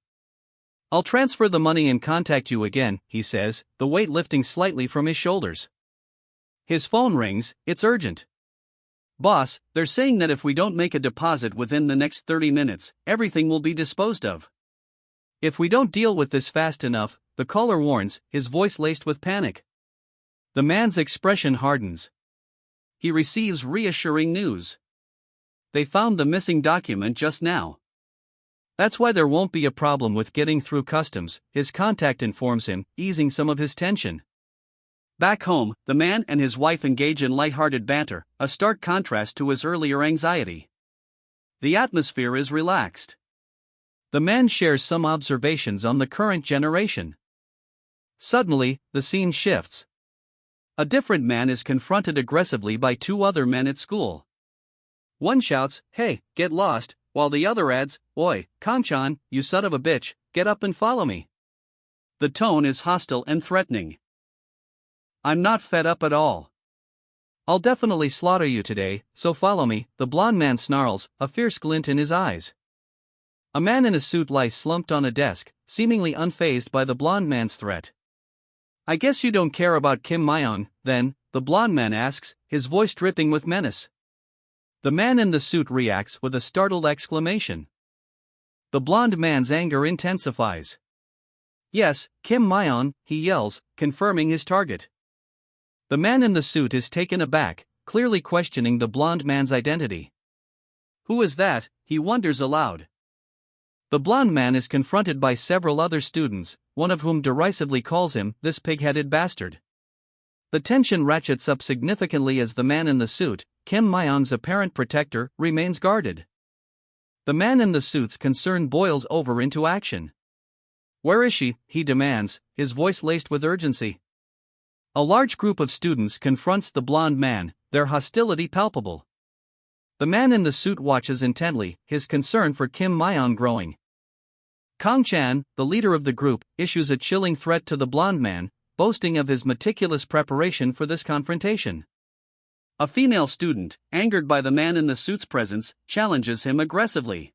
I'll transfer the money and contact you again," he says, the weight lifting slightly from his shoulders. His phone rings, it's urgent. "Boss, they're saying that if we don't make a deposit within the next 30 minutes, everything will be disposed of. If we don't deal with this fast enough," the caller warns, his voice laced with panic. The man's expression hardens. He receives reassuring news. They found the missing document just now. That's why there won't be a problem with getting through customs, his contact informs him, easing some of his tension. Back home, the man and his wife engage in light-hearted banter, a stark contrast to his earlier anxiety. The atmosphere is relaxed. The man shares some observations on the current generation. Suddenly, the scene shifts. A different man is confronted aggressively by two other men at school. One shouts, "Hey, get lost," while the other adds, "Oi, Kanchan, you son of a bitch, get up and follow me." The tone is hostile and threatening. "I'm not fed up at all. I'll definitely slaughter you today, so follow me," the blonde man snarls, a fierce glint in his eyes. A man in a suit lies slumped on a desk, seemingly unfazed by the blonde man's threat. "I guess you don't care about Kim Myeon, then," the blonde man asks, his voice dripping with menace. The man in the suit reacts with a startled exclamation. The blonde man's anger intensifies. "Yes, Kim Myeon," he yells, confirming his target. The man in the suit is taken aback, clearly questioning the blonde man's identity. "Who is that?" he wonders aloud. The blonde man is confronted by several other students, one of whom derisively calls him, "this pig-headed bastard." The tension ratchets up significantly as the man in the suit, Kim Myeon's apparent protector, remains guarded. The man in the suit's concern boils over into action. "Where is she?" he demands, his voice laced with urgency. A large group of students confronts the blonde man, their hostility palpable. The man in the suit watches intently, his concern for Kim Myeon growing. Kang Chan, the leader of the group, issues a chilling threat to the blonde man, boasting of his meticulous preparation for this confrontation. A female student, angered by the man in the suit's presence, challenges him aggressively.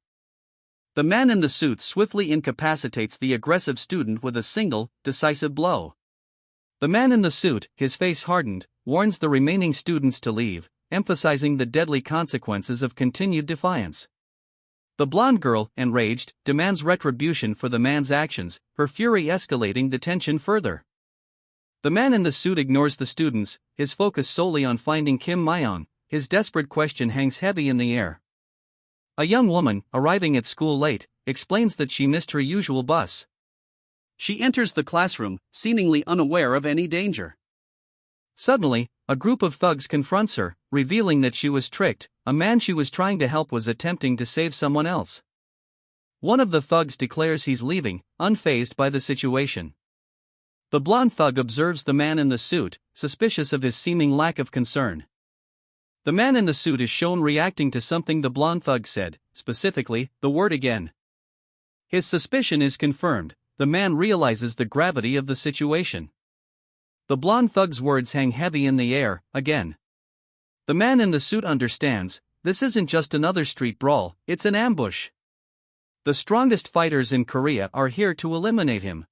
The man in the suit swiftly incapacitates the aggressive student with a single, decisive blow. The man in the suit, his face hardened, warns the remaining students to leave, emphasizing the deadly consequences of continued defiance. The blonde girl, enraged, demands retribution for the man's actions, her fury escalating the tension further. The man in the suit ignores the students, his focus solely on finding Kim Myeon. His desperate question hangs heavy in the air. A young woman, arriving at school late, explains that she missed her usual bus. She enters the classroom, seemingly unaware of any danger. Suddenly, a group of thugs confronts her, revealing that she was tricked. A man she was trying to help was attempting to save someone else. One of the thugs declares he's leaving, unfazed by the situation. The blonde thug observes the man in the suit, suspicious of his seeming lack of concern. The man in the suit is shown reacting to something the blonde thug said, specifically, the word "again." His suspicion is confirmed. The man realizes the gravity of the situation. The blonde thug's words hang heavy in the air, "again." The man in the suit understands, this isn't just another street brawl, it's an ambush. The strongest fighters in Korea are here to eliminate him.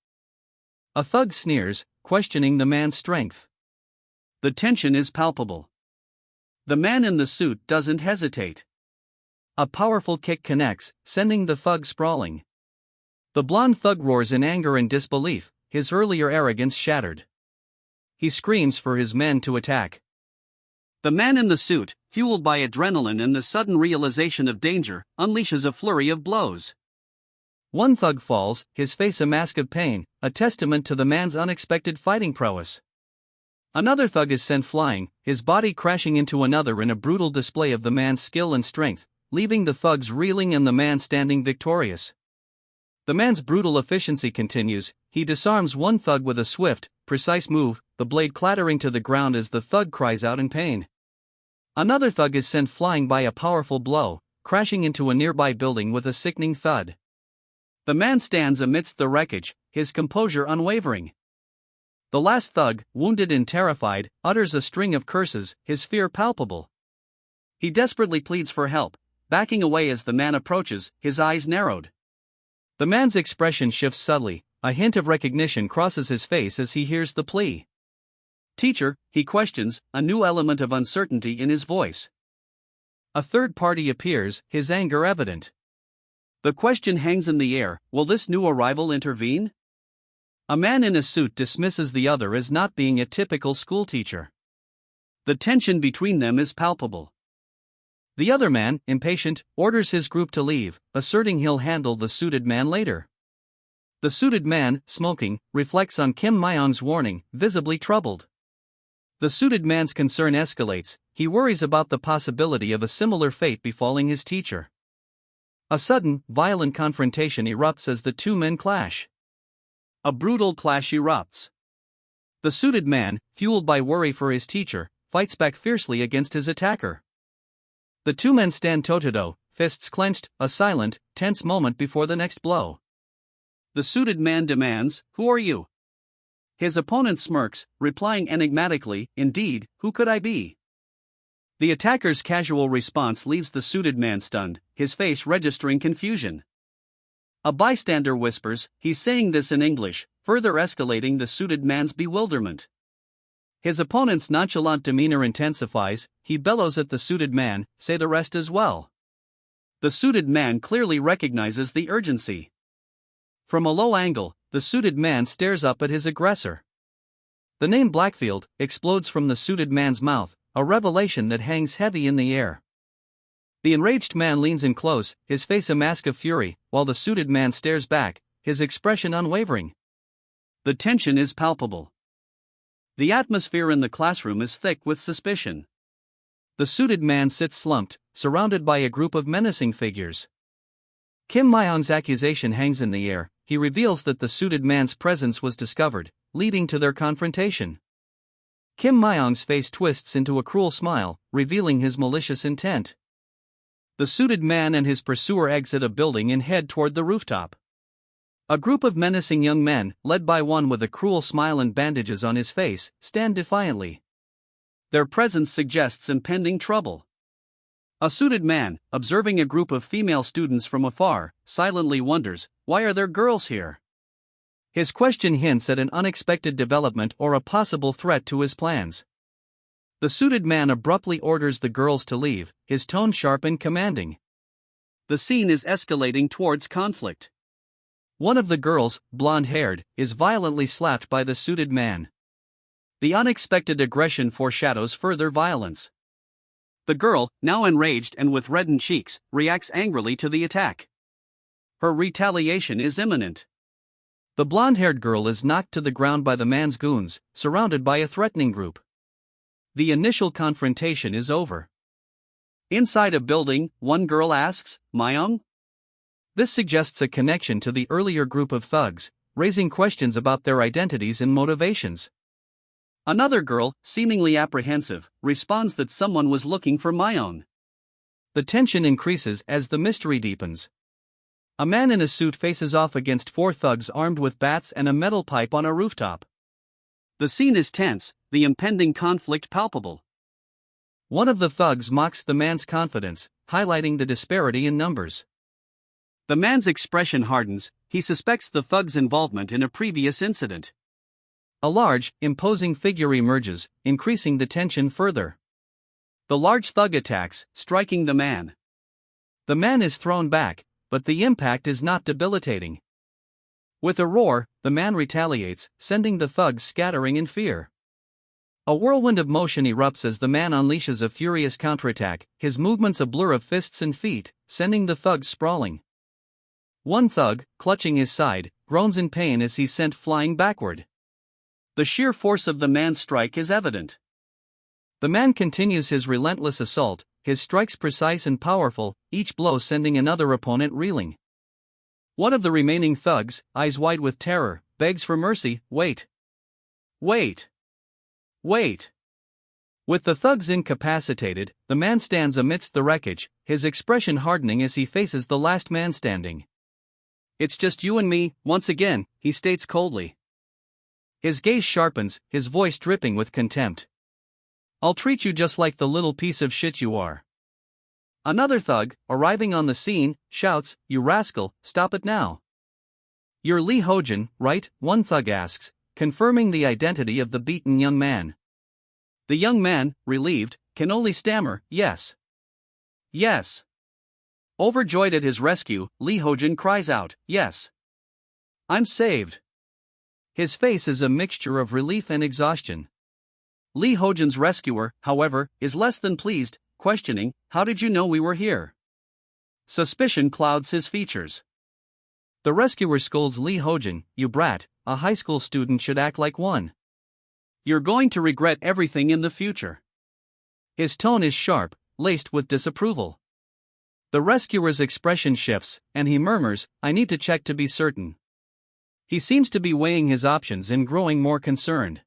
A thug sneers, questioning the man's strength. The tension is palpable. The man in the suit doesn't hesitate. A powerful kick connects, sending the thug sprawling. The blonde thug roars in anger and disbelief, his earlier arrogance shattered. He screams for his men to attack. The man in the suit, fueled by adrenaline and the sudden realization of danger, unleashes a flurry of blows. One thug falls, his face a mask of pain, a testament to the man's unexpected fighting prowess. Another thug is sent flying, his body crashing into another in a brutal display of the man's skill and strength, leaving the thugs reeling and the man standing victorious. The man's brutal efficiency continues. He disarms one thug with a swift, precise move, the blade clattering to the ground as the thug cries out in pain. Another thug is sent flying by a powerful blow, crashing into a nearby building with a sickening thud. The man stands amidst the wreckage, his composure unwavering. The last thug, wounded and terrified, utters a string of curses, his fear palpable. He desperately pleads for help, backing away as the man approaches, his eyes narrowed. The man's expression shifts subtly, a hint of recognition crosses his face as he hears the plea. "Teacher," he questions, a new element of uncertainty in his voice. A third party appears, his anger evident. The question hangs in the air, will this new arrival intervene? A man in a suit dismisses the other as not being a typical schoolteacher. The tension between them is palpable. The other man, impatient, orders his group to leave, asserting he'll handle the suited man later. The suited man, smoking, reflects on Kim Myong's warning, visibly troubled. The suited man's concern escalates. He worries about the possibility of a similar fate befalling his teacher. A sudden, violent confrontation erupts as the two men clash. A brutal clash erupts. The suited man, fueled by worry for his teacher, fights back fiercely against his attacker. The two men stand toe-to-toe, fists clenched, a silent, tense moment before the next blow. The suited man demands, "Who are you?" His opponent smirks, replying enigmatically, "Indeed, who could I be?" The attacker's casual response leaves the suited man stunned, his face registering confusion. A bystander whispers, "He's saying this in English," further escalating the suited man's bewilderment. His opponent's nonchalant demeanor intensifies. He bellows at the suited man, "Say the rest as well." The suited man clearly recognizes the urgency. From a low angle, the suited man stares up at his aggressor. The name Blackfield explodes from the suited man's mouth, a revelation that hangs heavy in the air. The enraged man leans in close, his face a mask of fury, while the suited man stares back, his expression unwavering. The tension is palpable. The atmosphere in the classroom is thick with suspicion. The suited man sits slumped, surrounded by a group of menacing figures. Kim Myong's accusation hangs in the air. He reveals that the suited man's presence was discovered, leading to their confrontation. Kim Myong's face twists into a cruel smile, revealing his malicious intent. The suited man and his pursuer exit a building and head toward the rooftop. A group of menacing young men, led by one with a cruel smile and bandages on his face, stand defiantly. Their presence suggests impending trouble. A suited man, observing a group of female students from afar, silently wonders, "Why are there girls here?" His question hints at an unexpected development or a possible threat to his plans. The suited man abruptly orders the girls to leave, his tone sharp and commanding. The scene is escalating towards conflict. One of the girls, blonde-haired, is violently slapped by the suited man. The unexpected aggression foreshadows further violence. The girl, now enraged and with reddened cheeks, reacts angrily to the attack. Her retaliation is imminent. The blonde-haired girl is knocked to the ground by the man's goons, surrounded by a threatening group. The initial confrontation is over. Inside a building, one girl asks, "Myong?" This suggests a connection to the earlier group of thugs, raising questions about their identities and motivations. Another girl, seemingly apprehensive, responds that someone was looking for Myong. The tension increases as the mystery deepens. A man in a suit faces off against four thugs armed with bats and a metal pipe on a rooftop. The scene is tense, the impending conflict palpable. One of the thugs mocks the man's confidence, highlighting the disparity in numbers. The man's expression hardens. He suspects the thug's involvement in a previous incident. A large, imposing figure emerges, increasing the tension further. The large thug attacks, striking the man. The man is thrown back, but the impact is not debilitating. With a roar, the man retaliates, sending the thugs scattering in fear. A whirlwind of motion erupts as the man unleashes a furious counterattack, his movements a blur of fists and feet, sending the thugs sprawling. One thug, clutching his side, groans in pain as he's sent flying backward. The sheer force of the man's strike is evident. The man continues his relentless assault, his strikes precise and powerful, each blow sending another opponent reeling. One of the remaining thugs, eyes wide with terror, begs for mercy. "Wait. Wait. Wait." With the thugs incapacitated, the man stands amidst the wreckage, his expression hardening as he faces the last man standing. "It's just you and me, once again," he states coldly. His gaze sharpens, his voice dripping with contempt. "I'll treat you just like the little piece of shit you are." Another thug, arriving on the scene, shouts, "You rascal, stop it now." "You're Lee Hojin, right?" one thug asks, confirming the identity of the beaten young man. The young man, relieved, can only stammer, "Yes. Yes." Overjoyed at his rescue, Lee Hojin cries out, "Yes. I'm saved." His face is a mixture of relief and exhaustion. Lee Hojin's rescuer, however, is less than pleased, questioning, "How did you know we were here?" Suspicion clouds his features. The rescuer scolds Lee Hojin, "You brat, a high school student should act like one. You're going to regret everything in the future." His tone is sharp, laced with disapproval. The rescuer's expression shifts, and he murmurs, "I need to check to be certain." He seems to be weighing his options and growing more concerned.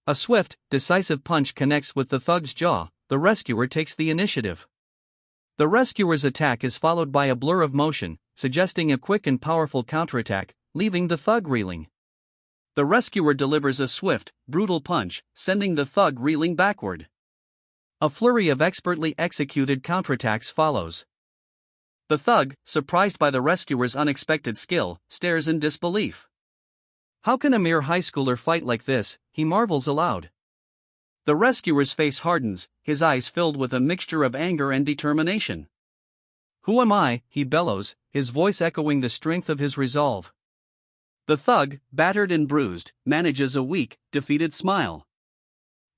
A swift, decisive punch connects with the thug's jaw. The rescuer takes the initiative. The rescuer's attack is followed by a blur of motion, suggesting a quick and powerful counterattack, leaving the thug reeling. The rescuer delivers a swift, brutal punch, sending the thug reeling backward. A flurry of expertly executed counterattacks follows. The thug, surprised by the rescuer's unexpected skill, stares in disbelief. How can a mere high schooler fight like this? He marvels aloud. The rescuer's face hardens, his eyes filled with a mixture of anger and determination. "Who am I?" he bellows, his voice echoing the strength of his resolve. The thug, battered and bruised, manages a weak, defeated smile.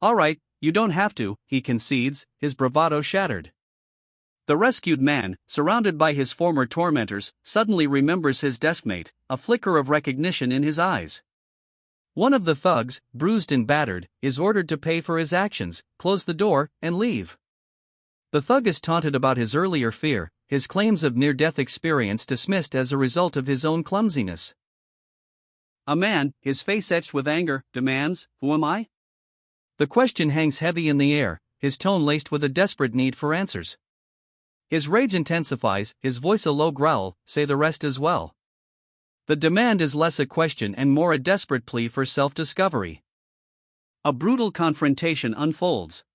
"All right, you don't have to," he concedes, his bravado shattered. The rescued man, surrounded by his former tormentors, suddenly remembers his deskmate, a flicker of recognition in his eyes. One of the thugs, bruised and battered, is ordered to pay for his actions, close the door, and leave. The thug is taunted about his earlier fear, his claims of near-death experience dismissed as a result of his own clumsiness. A man, his face etched with anger, demands, "Who am I?" The question hangs heavy in the air, his tone laced with a desperate need for answers. His rage intensifies, his voice a low growl, "Say the rest as well." The demand is less a question and more a desperate plea for self-discovery. A brutal confrontation unfolds.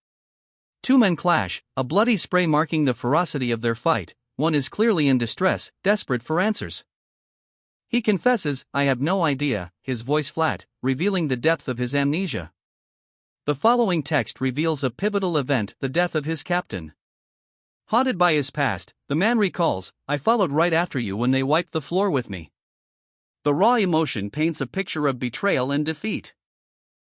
Two men clash, a bloody spray marking the ferocity of their fight. One is clearly in distress, desperate for answers. He confesses, "I have no idea," his voice flat, revealing the depth of his amnesia. The following text reveals a pivotal event, the death of his captain. Haunted by his past, the man recalls, "I followed right after you when they wiped the floor with me." The raw emotion paints a picture of betrayal and defeat.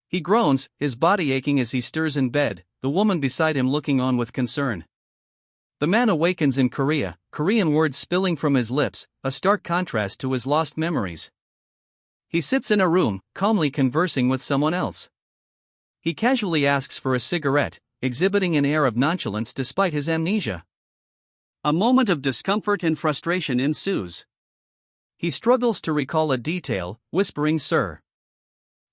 He groans, his body aching as he stirs in bed, the woman beside him looking on with concern. The man awakens in Korea, Korean words spilling from his lips, a stark contrast to his lost memories. He sits in a room, calmly conversing with someone else. He casually asks for a cigarette, exhibiting an air of nonchalance despite his amnesia. A moment of discomfort and frustration ensues. He struggles to recall a detail, whispering, "Sir."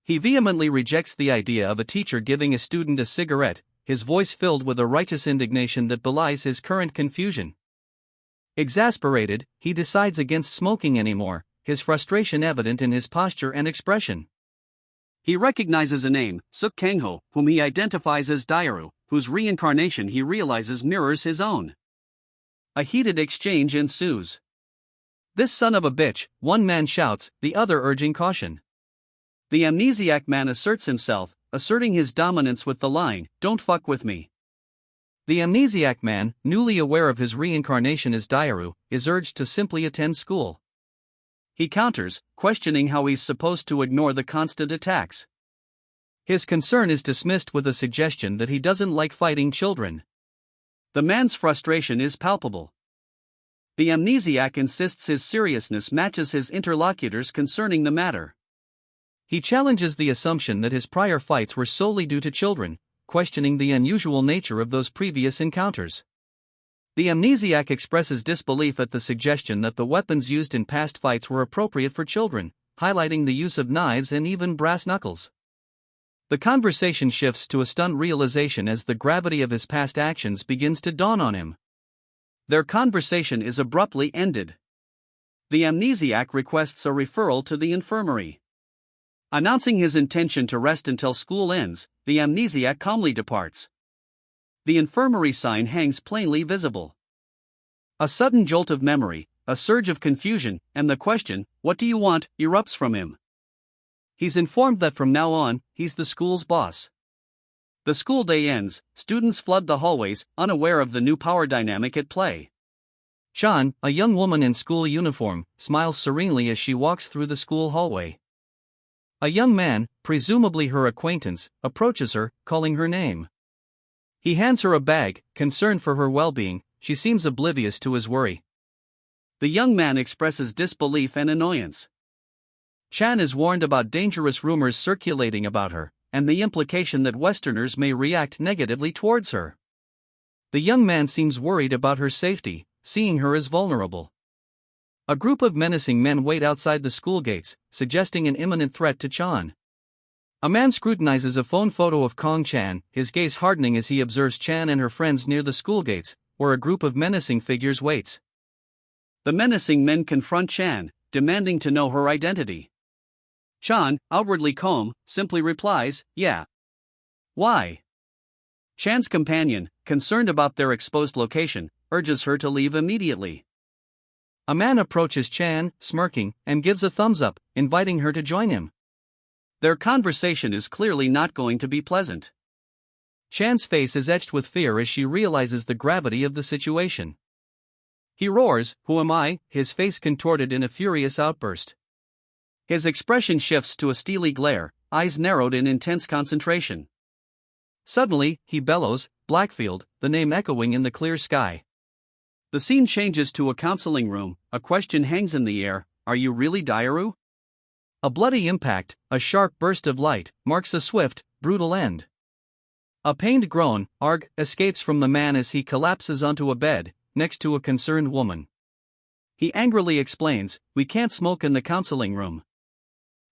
He vehemently rejects the idea of a teacher giving a student a cigarette, his voice filled with a righteous indignation that belies his current confusion. Exasperated, he decides against smoking anymore, his frustration evident in his posture and expression. He recognizes a name, Suk Kang-ho, whom he identifies as Dairu, whose reincarnation he realizes mirrors his own. A heated exchange ensues. "This son of a bitch," one man shouts, the other urging caution. The amnesiac man asserts himself, asserting his dominance with the line, "Don't fuck with me." The amnesiac man, newly aware of his reincarnation as Dairu, is urged to simply attend school. He counters, questioning how he's supposed to ignore the constant attacks. His concern is dismissed with a suggestion that he doesn't like fighting children. The man's frustration is palpable. The amnesiac insists his seriousness matches his interlocutors concerning the matter. He challenges the assumption that his prior fights were solely due to children, questioning the unusual nature of those previous encounters. The amnesiac expresses disbelief at the suggestion that the weapons used in past fights were appropriate for children, highlighting the use of knives and even brass knuckles. The conversation shifts to a stunned realization as the gravity of his past actions begins to dawn on him. Their conversation is abruptly ended. The amnesiac requests a referral to the infirmary. Announcing his intention to rest until school ends, the amnesiac calmly departs. The infirmary sign hangs plainly visible. A sudden jolt of memory, a surge of confusion, and the question, "What do you want?" erupts from him. He's informed that from now on, he's the school's boss. The school day ends, students flood the hallways, unaware of the new power dynamic at play. Chan, a young woman in school uniform, smiles serenely as she walks through the school hallway. A young man, presumably her acquaintance, approaches her, calling her name. He hands her a bag, concerned for her well-being. She seems oblivious to his worry. The young man expresses disbelief and annoyance. Chan is warned about dangerous rumors circulating about her, and the implication that Westerners may react negatively towards her. The young man seems worried about her safety, seeing her as vulnerable. A group of menacing men wait outside the school gates, suggesting an imminent threat to Chan. A man scrutinizes a phone photo of Kong Chan, his gaze hardening as he observes Chan and her friends near the school gates, where a group of menacing figures waits. The menacing men confront Chan, demanding to know her identity. Chan, outwardly calm, simply replies, "Yeah." "Why?" Chan's companion, concerned about their exposed location, urges her to leave immediately. A man approaches Chan, smirking, and gives a thumbs up, inviting her to join him. Their conversation is clearly not going to be pleasant. Chan's face is etched with fear as she realizes the gravity of the situation. He roars, "Who am I?" his face contorted in a furious outburst. His expression shifts to a steely glare, eyes narrowed in intense concentration. Suddenly, he bellows, "Blackfield," the name echoing in the clear sky. The scene changes to a counseling room. A question hangs in the air: "Are you really Dairu?" A bloody impact, a sharp burst of light, marks a swift, brutal end. A pained groan, "Arg," escapes from the man as he collapses onto a bed, next to a concerned woman. He angrily explains, "We can't smoke in the counseling room."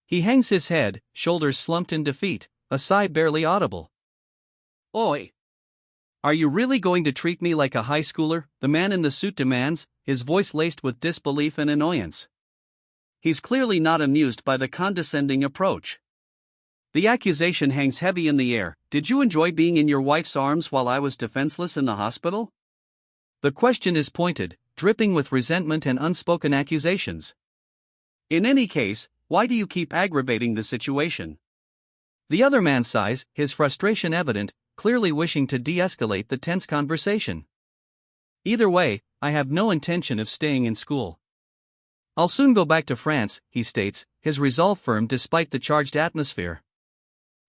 He hangs his head, shoulders slumped in defeat, a sigh barely audible. "Oi! Are you really going to treat me like a high schooler?" the man in the suit demands, his voice laced with disbelief and annoyance. He's clearly not amused by the condescending approach. The accusation hangs heavy in the air. "Did you enjoy being in your wife's arms while I was defenseless in the hospital?" The question is pointed, dripping with resentment and unspoken accusations. "In any case, why do you keep aggravating the situation?" The other man sighs, his frustration evident, clearly wishing to de-escalate the tense conversation. "Either way, I have no intention of staying in school. I'll soon go back to France," he states, his resolve firm despite the charged atmosphere.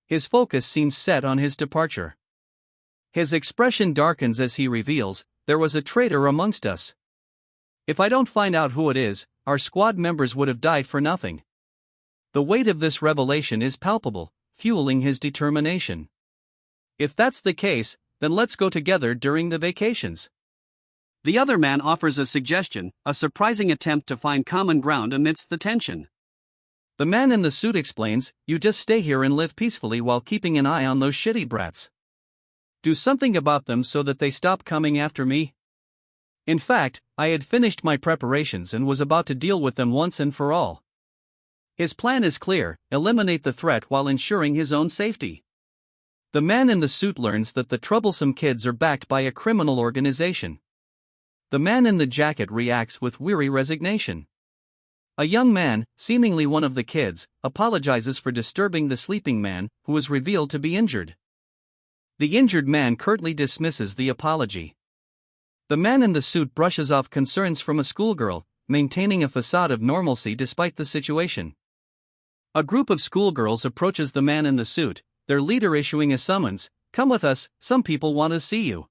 His focus seems set on his departure. His expression darkens as he reveals, "There was a traitor amongst us. If I don't find out who it is, our squad members would have died for nothing." The weight of this revelation is palpable, fueling his determination. "If that's the case, then let's go together during the vacations." The other man offers a suggestion, a surprising attempt to find common ground amidst the tension. The man in the suit explains, "You just stay here and live peacefully while keeping an eye on those shitty brats. Do something about them so that they stop coming after me." In fact, I had finished my preparations and was about to deal with them once and for all. His plan is clear: eliminate the threat while ensuring his own safety. The man in the suit learns that the troublesome kids are backed by a criminal organization. The man in the jacket reacts with weary resignation. A young man, seemingly one of the kids, apologizes for disturbing the sleeping man, who is revealed to be injured. The injured man curtly dismisses the apology. The man in the suit brushes off concerns from a schoolgirl, maintaining a facade of normalcy despite the situation. A group of schoolgirls approaches the man in the suit, their leader issuing a summons, "Come with us, some people want to see you."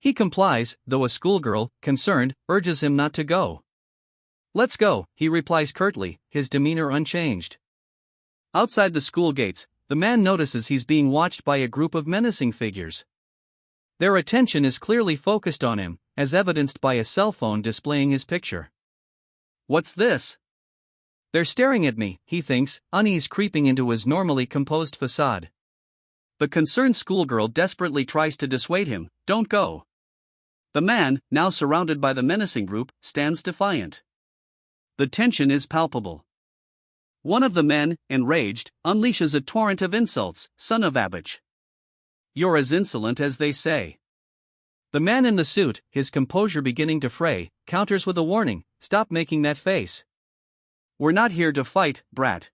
He complies, though a schoolgirl, concerned, urges him not to go. "Let's go," he replies curtly, his demeanor unchanged. Outside the school gates, the man notices he's being watched by a group of menacing figures. Their attention is clearly focused on him, as evidenced by a cell phone displaying his picture. "What's this?" "They're staring at me," he thinks, unease creeping into his normally composed facade. The concerned schoolgirl desperately tries to dissuade him, "Don't go." The man, now surrounded by the menacing group, stands defiant. The tension is palpable. One of the men, enraged, unleashes a torrent of insults, "Son of a bitch. You're as insolent as they say." The man in the suit, his composure beginning to fray, counters with a warning, "Stop making that face. We're not here to fight, brat."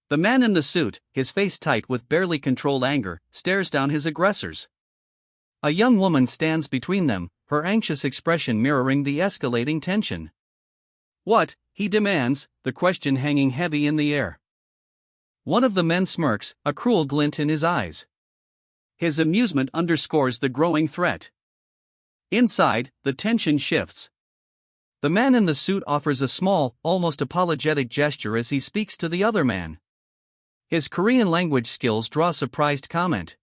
The man in the suit, his face tight with barely controlled anger, stares down his aggressors. A young woman stands between them, her anxious expression mirroring the escalating tension. "What?" he demands, the question hanging heavy in the air. One of the men smirks, a cruel glint in his eyes. His amusement underscores the growing threat. Inside, the tension shifts. The man in the suit offers a small, almost apologetic gesture as he speaks to the other man. His Korean language skills draw surprised comment.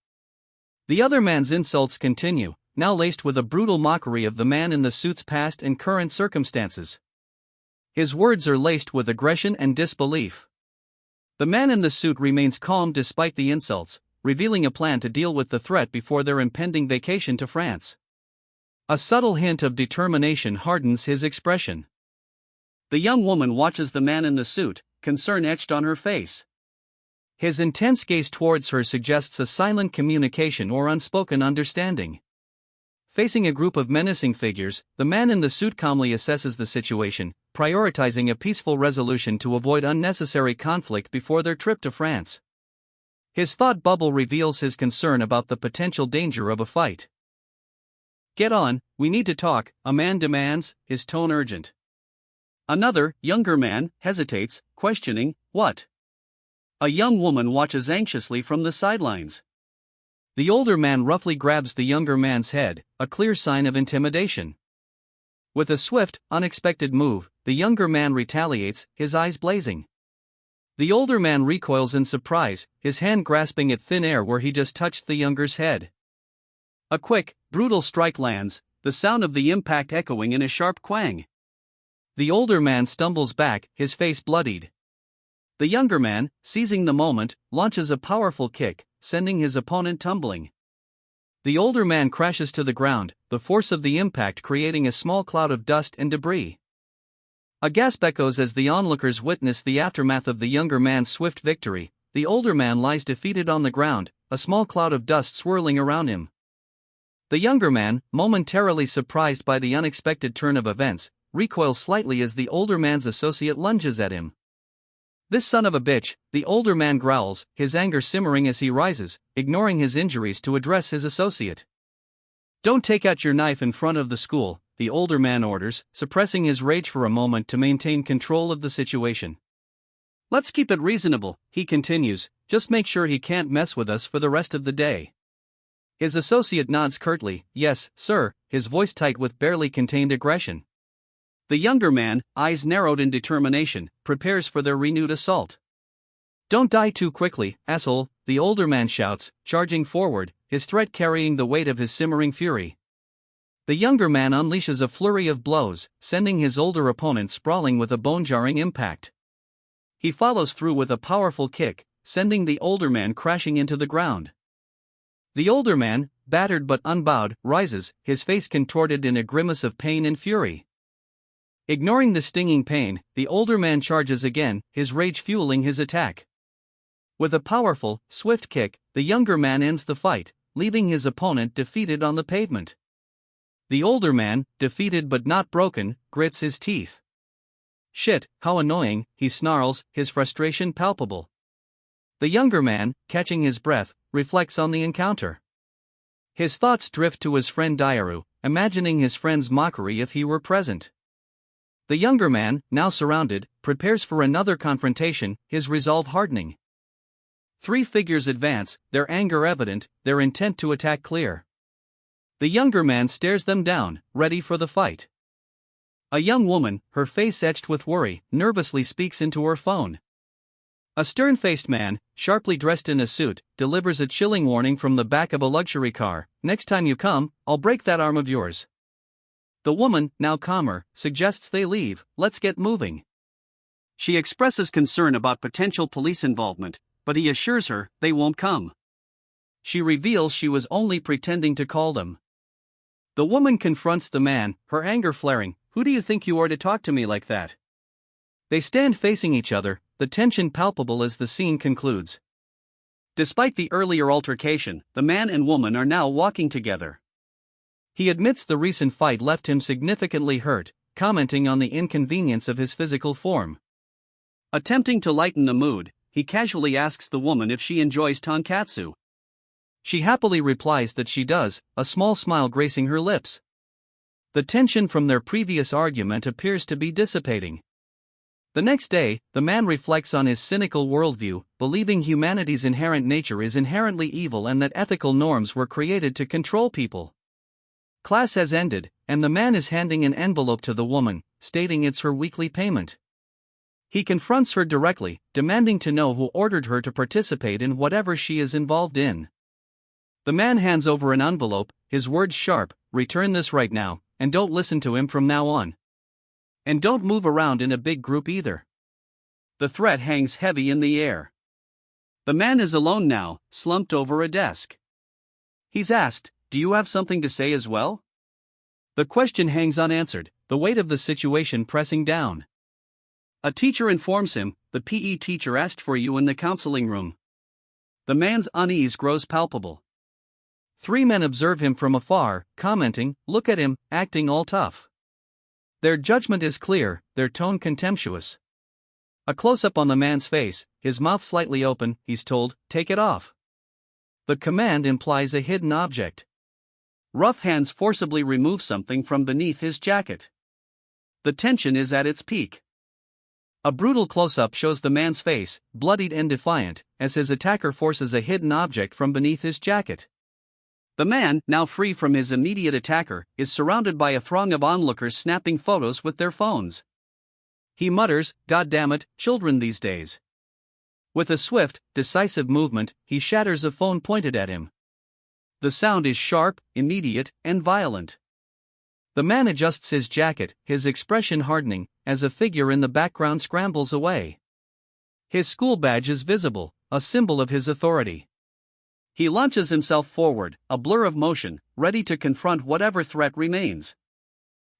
The other man's insults continue, now laced with a brutal mockery of the man in the suit's past and current circumstances. His words are laced with aggression and disbelief. The man in the suit remains calm despite the insults, revealing a plan to deal with the threat before their impending vacation to France. A subtle hint of determination hardens his expression. The young woman watches the man in the suit, concern etched on her face. His intense gaze towards her suggests a silent communication or unspoken understanding. Facing a group of menacing figures, the man in the suit calmly assesses the situation, prioritizing a peaceful resolution to avoid unnecessary conflict before their trip to France. His thought bubble reveals his concern about the potential danger of a fight. "Get on, we need to talk," a man demands, his tone urgent. Another, younger man, hesitates, questioning, "What?" A young woman watches anxiously from the sidelines. The older man roughly grabs the younger man's head, a clear sign of intimidation. With a swift, unexpected move, the younger man retaliates, his eyes blazing. The older man recoils in surprise, his hand grasping at thin air where he just touched the younger's head. A quick, brutal strike lands, the sound of the impact echoing in a sharp quang. The older man stumbles back, his face bloodied. The younger man, seizing the moment, launches a powerful kick, sending his opponent tumbling. The older man crashes to the ground, the force of the impact creating a small cloud of dust and debris. A gasp echoes as the onlookers witness the aftermath of the younger man's swift victory. The older man lies defeated on the ground, a small cloud of dust swirling around him. The younger man, momentarily surprised by the unexpected turn of events, recoils slightly as the older man's associate lunges at him. "This son of a bitch," the older man growls, his anger simmering as he rises, ignoring his injuries to address his associate. "Don't take out your knife in front of the school," the older man orders, suppressing his rage for a moment to maintain control of the situation. "Let's keep it reasonable," he continues, "just make sure he can't mess with us for the rest of the day." His associate nods curtly, "Yes, sir," his voice tight with barely contained aggression. The younger man, eyes narrowed in determination, prepares for their renewed assault. "Don't die too quickly, asshole," the older man shouts, charging forward, his threat carrying the weight of his simmering fury. The younger man unleashes a flurry of blows, sending his older opponent sprawling with a bone-jarring impact. He follows through with a powerful kick, sending the older man crashing into the ground. The older man, battered but unbowed, rises, his face contorted in a grimace of pain and fury. Ignoring the stinging pain, the older man charges again, his rage fueling his attack. With a powerful, swift kick, the younger man ends the fight, leaving his opponent defeated on the pavement. The older man, defeated but not broken, grits his teeth. "Shit, how annoying," he snarls, his frustration palpable. The younger man, catching his breath, reflects on the encounter. His thoughts drift to his friend Dairu, imagining his friend's mockery if he were present. The younger man, now surrounded, prepares for another confrontation, his resolve hardening. Three figures advance, their anger evident, their intent to attack clear. The younger man stares them down, ready for the fight. A young woman, her face etched with worry, nervously speaks into her phone. A stern-faced man, sharply dressed in a suit, delivers a chilling warning from the back of a luxury car: "Next time you come, I'll break that arm of yours." The woman, now calmer, suggests they leave, "Let's get moving." She expresses concern about potential police involvement, but he assures her they won't come. She reveals she was only pretending to call them. The woman confronts the man, her anger flaring, "Who do you think you are to talk to me like that?" They stand facing each other, the tension palpable as the scene concludes. Despite the earlier altercation, the man and woman are now walking together. He admits the recent fight left him significantly hurt, commenting on the inconvenience of his physical form. Attempting to lighten the mood, he casually asks the woman if she enjoys tonkatsu. She happily replies that she does, a small smile gracing her lips. The tension from their previous argument appears to be dissipating. The next day, the man reflects on his cynical worldview, believing humanity's inherent nature is inherently evil and that ethical norms were created to control people. Class has ended, and the man is handing an envelope to the woman, stating it's her weekly payment. He confronts her directly, demanding to know who ordered her to participate in whatever she is involved in. The man hands over an envelope, his words sharp, "Return this right now, and don't listen to him from now on. And don't move around in a big group either." The threat hangs heavy in the air. The man is alone now, slumped over a desk. He's asked, "Do you have something to say as well?" The question hangs unanswered, the weight of the situation pressing down. A teacher informs him, "The PE teacher asked for you in the counseling room." The man's unease grows palpable. 3 men observe him from afar, commenting, "Look at him, acting all tough." Their judgment is clear, their tone contemptuous. A close-up on the man's face, his mouth slightly open, he's told, "Take it off." The command implies a hidden object. Rough hands forcibly remove something from beneath his jacket. The tension is at its peak. A brutal close-up shows the man's face, bloodied and defiant, as his attacker forces a hidden object from beneath his jacket. The man, now free from his immediate attacker, is surrounded by a throng of onlookers snapping photos with their phones. He mutters, "God damn it, children these days." With a swift, decisive movement, he shatters a phone pointed at him. The sound is sharp, immediate, and violent. The man adjusts his jacket, his expression hardening, as a figure in the background scrambles away. His school badge is visible, a symbol of his authority. He launches himself forward, a blur of motion, ready to confront whatever threat remains.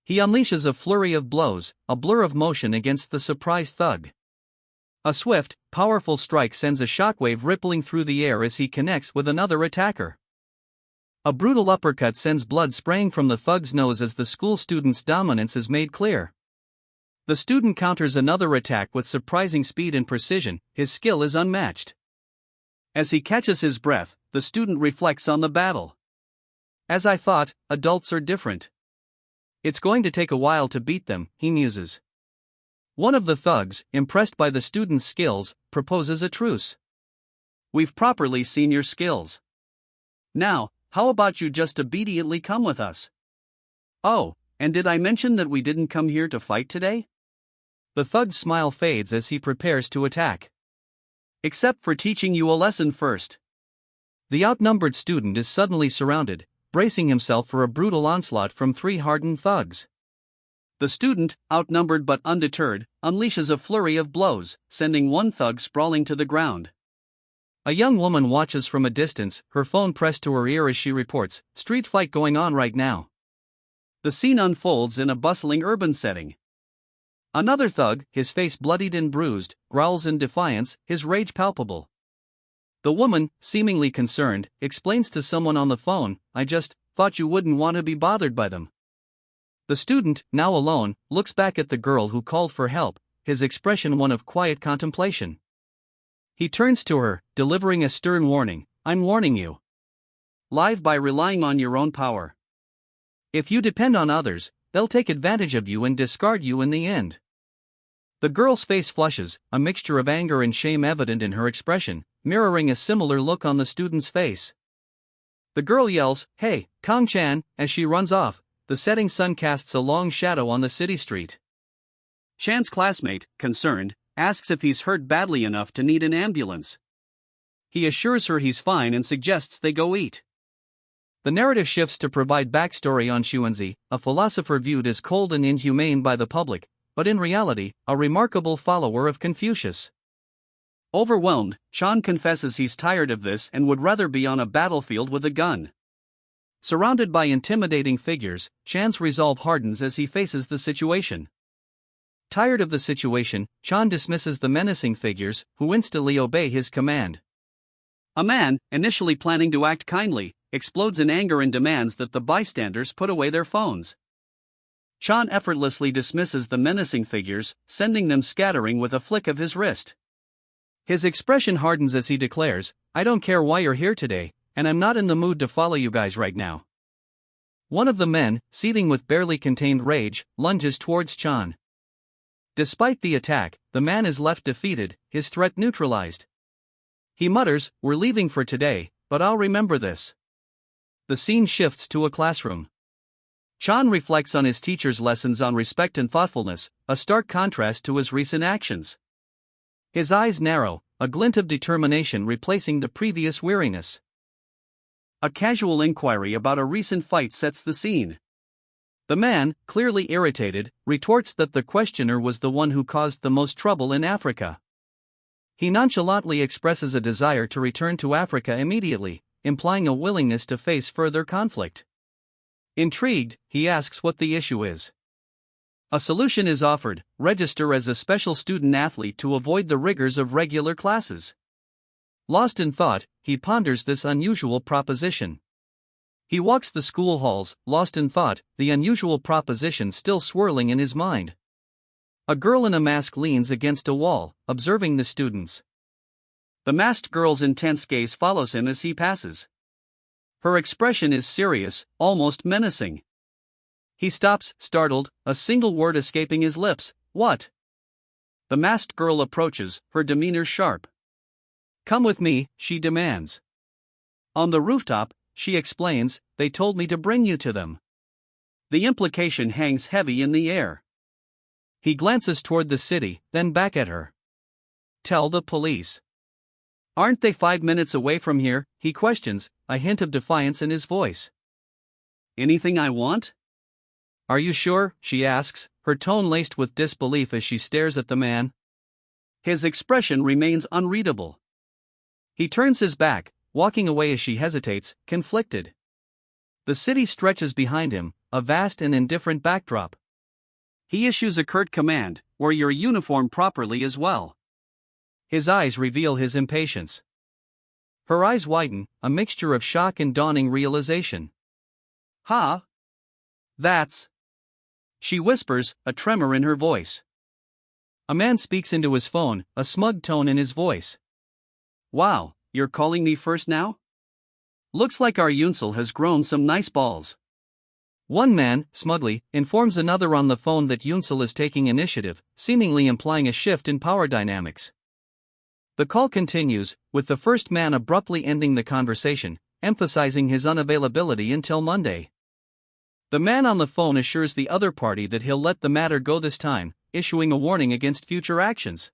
He unleashes a flurry of blows, a blur of motion against the surprised thug. A swift, powerful strike sends a shockwave rippling through the air as he connects with another attacker. A brutal uppercut sends blood spraying from the thug's nose as the school student's dominance is made clear. The student counters another attack with surprising speed and precision, his skill is unmatched. As he catches his breath, the student reflects on the battle. "As I thought, adults are different. It's going to take a while to beat them," he muses. One of the thugs, impressed by the student's skills, proposes a truce. "We've properly seen your skills. Now, how about you just obediently come with us?" "Oh, and did I mention that we didn't come here to fight today?" The thug's smile fades as he prepares to attack. "Except for teaching you a lesson first." The outnumbered student is suddenly surrounded, bracing himself for a brutal onslaught from 3 hardened thugs. The student, outnumbered but undeterred, unleashes a flurry of blows, sending one thug sprawling to the ground. A young woman watches from a distance, her phone pressed to her ear as she reports, "Street fight going on right now." The scene unfolds in a bustling urban setting. Another thug, his face bloodied and bruised, growls in defiance, his rage palpable. The woman, seemingly concerned, explains to someone on the phone, "I just thought you wouldn't want to be bothered by them." The student, now alone, looks back at the girl who called for help, his expression one of quiet contemplation. He turns to her, delivering a stern warning, "I'm warning you. Live by relying on your own power. If you depend on others, they'll take advantage of you and discard you in the end." The girl's face flushes, a mixture of anger and shame evident in her expression, mirroring a similar look on the student's face. The girl yells, "Hey, Kong-chan," as she runs off. The setting sun casts a long shadow on the city street. Chan's classmate, concerned, asks if he's hurt badly enough to need an ambulance. He assures her he's fine and suggests they go eat. The narrative shifts to provide backstory on Xuanzi, a philosopher viewed as cold and inhumane by the public, but in reality, a remarkable follower of Confucius. Overwhelmed, Chan confesses he's tired of this and would rather be on a battlefield with a gun. Surrounded by intimidating figures, Chan's resolve hardens as he faces the situation. Tired of the situation, Chan dismisses the menacing figures, who instantly obey his command. A man, initially planning to act kindly, explodes in anger and demands that the bystanders put away their phones. Chan effortlessly dismisses the menacing figures, sending them scattering with a flick of his wrist. His expression hardens as he declares, "I don't care why you're here today, and I'm not in the mood to follow you guys right now." One of the men, seething with barely contained rage, lunges towards Chan. Despite the attack, the man is left defeated, his threat neutralized. He mutters, "We're leaving for today, but I'll remember this." The scene shifts to a classroom. Chan reflects on his teacher's lessons on respect and thoughtfulness, a stark contrast to his recent actions. His eyes narrow, a glint of determination replacing the previous weariness. A casual inquiry about a recent fight sets the scene. The man, clearly irritated, retorts that the questioner was the one who caused the most trouble in Africa. He nonchalantly expresses a desire to return to Africa immediately, implying a willingness to face further conflict. Intrigued, he asks what the issue is. A solution is offered: register as a special student athlete to avoid the rigors of regular classes. Lost in thought, he ponders this unusual proposition. He walks the school halls, lost in thought, the unusual proposition still swirling in his mind. A girl in a mask leans against a wall, observing the students. The masked girl's intense gaze follows him as he passes. Her expression is serious, almost menacing. He stops, startled, a single word escaping his lips: "What?" The masked girl approaches, her demeanor sharp. "Come with me," she demands. "On the rooftop," she explains, "they told me to bring you to them." The implication hangs heavy in the air. He glances toward the city, then back at her. "Tell the police." "Aren't they 5 minutes away from here?" he questions, a hint of defiance in his voice. "Anything I want?" "Are you sure?" she asks, her tone laced with disbelief as she stares at the man. His expression remains unreadable. He turns his back, walking away as she hesitates, conflicted. The city stretches behind him, a vast and indifferent backdrop. He issues a curt command: "Wear your uniform properly as well." His eyes reveal his impatience. Her eyes widen, a mixture of shock and dawning realization. "Huh? That's..." she whispers, a tremor in her voice. A man speaks into his phone, a smug tone in his voice. "Wow, you're calling me first now? Looks like our Yunsel has grown some nice balls." One man, smugly, informs another on the phone that Yunsel is taking initiative, seemingly implying a shift in power dynamics. The call continues, with the first man abruptly ending the conversation, emphasizing his unavailability until Monday. The man on the phone assures the other party that he'll let the matter go this time, issuing a warning against future actions.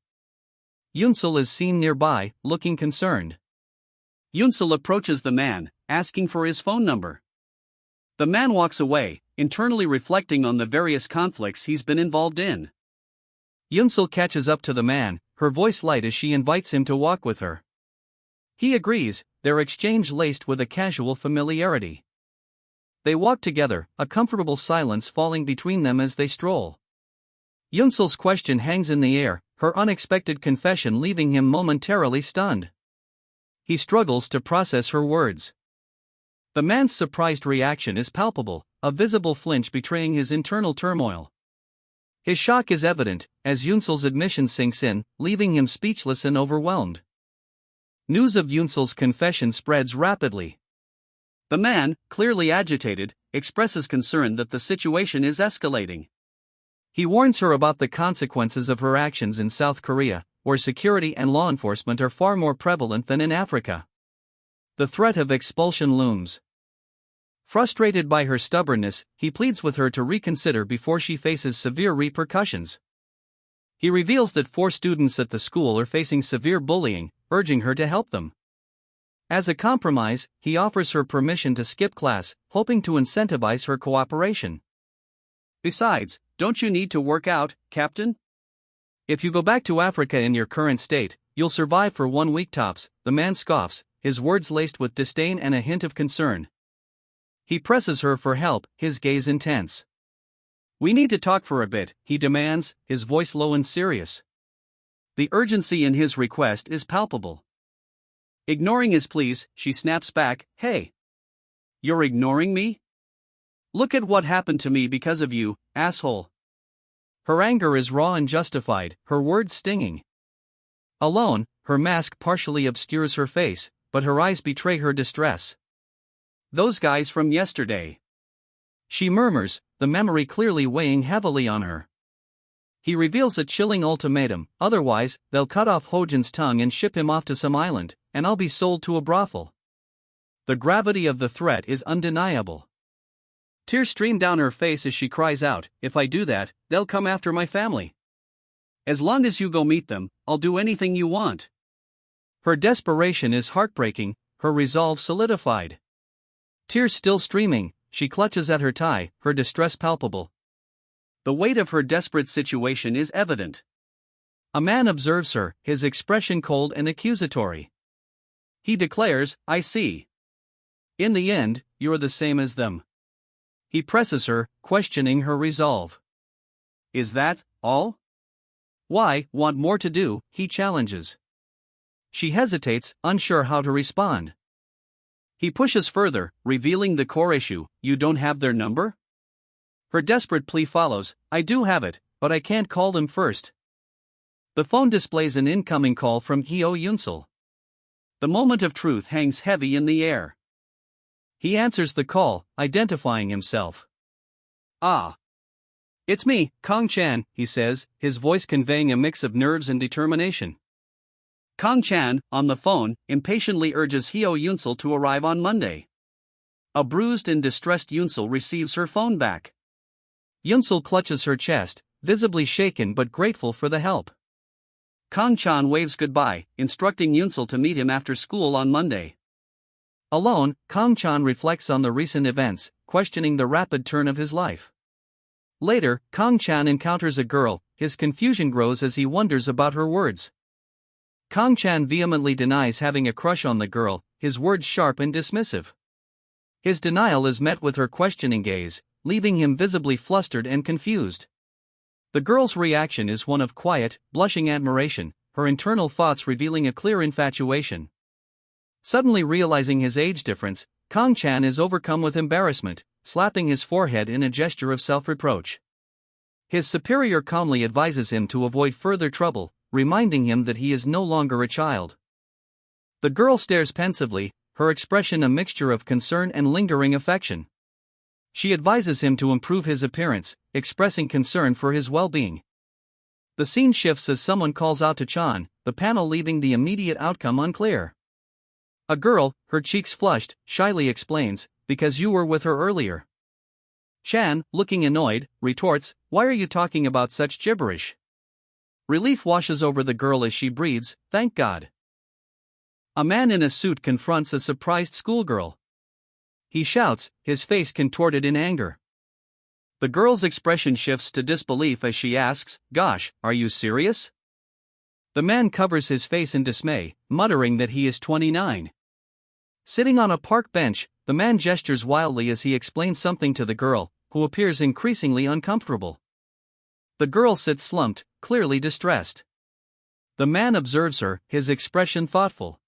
Yunsel is seen nearby, looking concerned. Yunsel approaches the man, asking for his phone number. The man walks away, internally reflecting on the various conflicts he's been involved in. Yunsel catches up to the man, her voice light as she invites him to walk with her. He agrees, their exchange laced with a casual familiarity. They walk together, a comfortable silence falling between them as they stroll. Yunsel's question hangs in the air, her unexpected confession leaving him momentarily stunned. He struggles to process her words. The man's surprised reaction is palpable, a visible flinch betraying his internal turmoil. His shock is evident, as Yunsel's admission sinks in, leaving him speechless and overwhelmed. News of Yunsel's confession spreads rapidly. The man, clearly agitated, expresses concern that the situation is escalating. He warns her about the consequences of her actions in South Korea, where security and law enforcement are far more prevalent than in Africa. The threat of expulsion looms. Frustrated by her stubbornness, he pleads with her to reconsider before she faces severe repercussions. He reveals that 4 students at the school are facing severe bullying, urging her to help them. As a compromise, he offers her permission to skip class, hoping to incentivize her cooperation. "Besides, don't you need to work out, Captain? If you go back to Africa in your current state, you'll survive for 1 week tops," the man scoffs, his words laced with disdain and a hint of concern. He presses her for help, his gaze intense. "We need to talk for a bit," he demands, his voice low and serious. The urgency in his request is palpable. Ignoring his pleas, she snaps back, "Hey! You're ignoring me? Look at what happened to me because of you, asshole." Her anger is raw and justified, her words stinging. Alone, her mask partially obscures her face, but her eyes betray her distress. "Those guys from yesterday," she murmurs, the memory clearly weighing heavily on her. He reveals a chilling ultimatum, otherwise, they'll cut off Hojin's tongue and ship him off to some island, and I'll be sold to a brothel. The gravity of the threat is undeniable. Tears stream down her face as she cries out, "If I do that, they'll come after my family. As long as you go meet them, I'll do anything you want." Her desperation is heartbreaking, her resolve solidified. Tears still streaming, she clutches at her tie, her distress palpable. The weight of her desperate situation is evident. A man observes her, his expression cold and accusatory. He declares, "I see. In the end, you're the same as them." He presses her, questioning her resolve. "Is that all? Why, want more to do?" he challenges. She hesitates, unsure how to respond. He pushes further, revealing the core issue: "You don't have their number?" Her desperate plea follows: "I do have it, but I can't call them first." The phone displays an incoming call from Hyo Yunsul. The moment of truth hangs heavy in the air. He answers the call, identifying himself. "Ah. It's me, Kong Chan," he says, his voice conveying a mix of nerves and determination. Kong Chan, on the phone, impatiently urges Hyo Yunsul to arrive on Monday. A bruised and distressed Yunsul receives her phone back. Yunsul clutches her chest, visibly shaken but grateful for the help. Kong Chan waves goodbye, instructing Yunsul to meet him after school on Monday. Alone, Kong Chan reflects on the recent events, questioning the rapid turn of his life. Later, Kong Chan encounters a girl, his confusion grows as he wonders about her words. Kong Chan vehemently denies having a crush on the girl, his words sharp and dismissive. His denial is met with her questioning gaze, leaving him visibly flustered and confused. The girl's reaction is one of quiet, blushing admiration, her internal thoughts revealing a clear infatuation. Suddenly realizing his age difference, Kong Chan is overcome with embarrassment, slapping his forehead in a gesture of self-reproach. His superior calmly advises him to avoid further trouble, reminding him that he is no longer a child. The girl stares pensively, her expression a mixture of concern and lingering affection. She advises him to improve his appearance, expressing concern for his well-being. The scene shifts as someone calls out to Chan, the panel leaving the immediate outcome unclear. A girl, her cheeks flushed, shyly explains, "Because you were with her earlier." Chan, looking annoyed, retorts, "Why are you talking about such gibberish?" Relief washes over the girl as she breathes, "Thank God." A man in a suit confronts a surprised schoolgirl. He shouts, his face contorted in anger. The girl's expression shifts to disbelief as she asks, "Gosh, are you serious?" The man covers his face in dismay, muttering that he is 29. Sitting on a park bench, the man gestures wildly as he explains something to the girl, who appears increasingly uncomfortable. The girl sits slumped, clearly distressed. The man observes her, his expression thoughtful.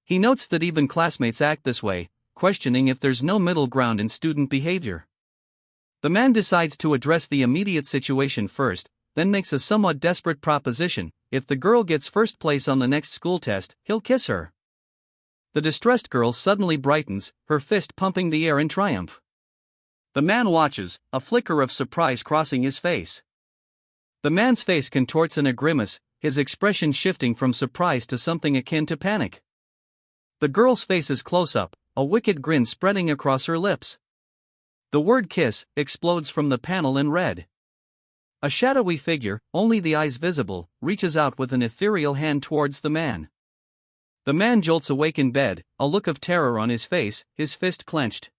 He notes that even classmates act this way, questioning if there's no middle ground in student behavior. The man decides to address the immediate situation first, then makes a somewhat desperate proposition: if the girl gets first place on the next school test, he'll kiss her. The distressed girl suddenly brightens, her fist pumping the air in triumph. The man watches, a flicker of surprise crossing his face. The man's face contorts in a grimace, his expression shifting from surprise to something akin to panic. The girl's face is close up, a wicked grin spreading across her lips. The word "kiss" explodes from the panel in red. A shadowy figure, only the eyes visible, reaches out with an ethereal hand towards the man. The man jolts awake in bed, a look of terror on his face, his fist clenched.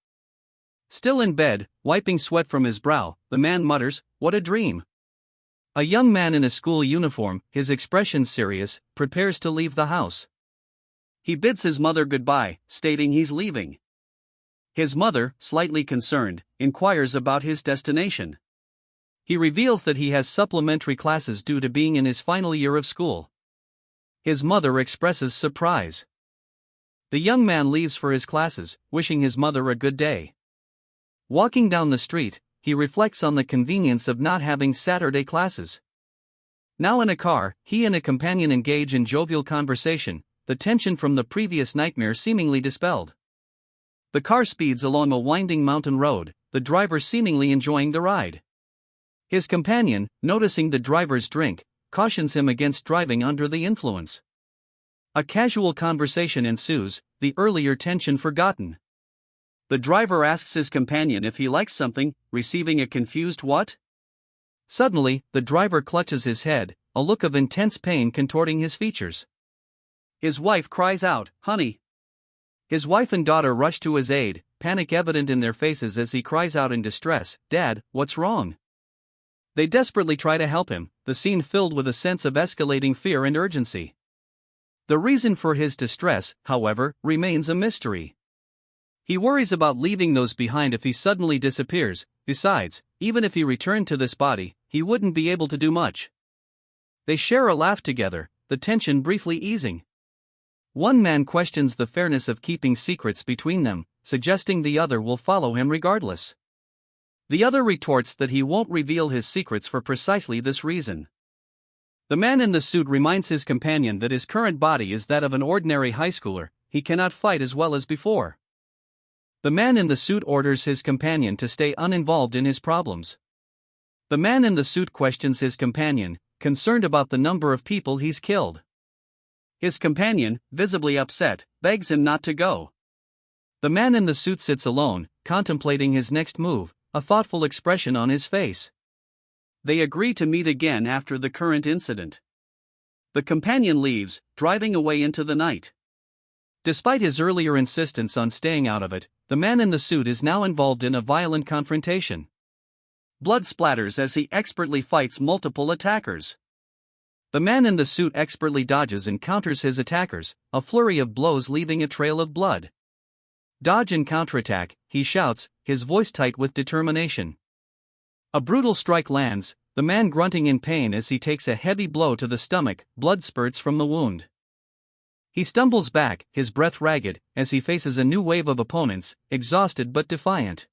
Still in bed, wiping sweat from his brow, the man mutters, "What a dream." A young man in a school uniform, his expression serious, prepares to leave the house. He bids his mother goodbye, stating he's leaving. His mother, slightly concerned, inquires about his destination. He reveals that he has supplementary classes due to being in his final year of school. His mother expresses surprise. The young man leaves for his classes, wishing his mother a good day. Walking down the street, he reflects on the convenience of not having Saturday classes. Now in a car, he and a companion engage in jovial conversation, the tension from the previous nightmare seemingly dispelled. The car speeds along a winding mountain road, the driver seemingly enjoying the ride. His companion, noticing the driver's drink, cautions him against driving under the influence. A casual conversation ensues, the earlier tension forgotten. The driver asks his companion if he likes something, receiving a confused "what?" Suddenly, the driver clutches his head, a look of intense pain contorting his features. His wife cries out, "Honey!" His wife and daughter rush to his aid, panic evident in their faces as he cries out in distress, "Dad, what's wrong?" They desperately try to help him, the scene filled with a sense of escalating fear and urgency. The reason for his distress, however, remains a mystery. He worries about leaving those behind if he suddenly disappears. Besides, even if he returned to this body, he wouldn't be able to do much. They share a laugh together, the tension briefly easing. One man questions the fairness of keeping secrets between them, suggesting the other will follow him regardless. The other retorts that he won't reveal his secrets for precisely this reason. The man in the suit reminds his companion that his current body is that of an ordinary high schooler, he cannot fight as well as before. The man in the suit orders his companion to stay uninvolved in his problems. The man in the suit questions his companion, concerned about the number of people he's killed. His companion, visibly upset, begs him not to go. The man in the suit sits alone, contemplating his next move, a thoughtful expression on his face. They agree to meet again after the current incident. The companion leaves, driving away into the night. Despite his earlier insistence on staying out of it, the man in the suit is now involved in a violent confrontation. Blood splatters as he expertly fights multiple attackers. The man in the suit expertly dodges and counters his attackers, a flurry of blows leaving a trail of blood. "Dodge and counterattack," he shouts, his voice tight with determination. A brutal strike lands, the man grunting in pain as he takes a heavy blow to the stomach, blood spurts from the wound. He stumbles back, his breath ragged, as he faces a new wave of opponents, exhausted but defiant.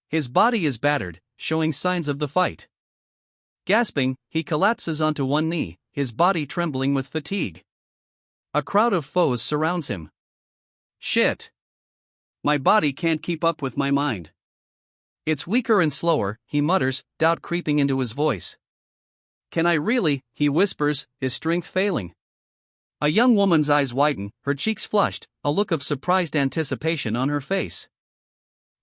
His body is battered, showing signs of the fight. Gasping, he collapses onto one knee, his body trembling with fatigue. A crowd of foes surrounds him. "Shit! My body can't keep up with my mind. It's weaker and slower," he mutters, doubt creeping into his voice. "Can I really?" he whispers, his strength failing. A young woman's eyes widen, her cheeks flushed, a look of surprised anticipation on her face.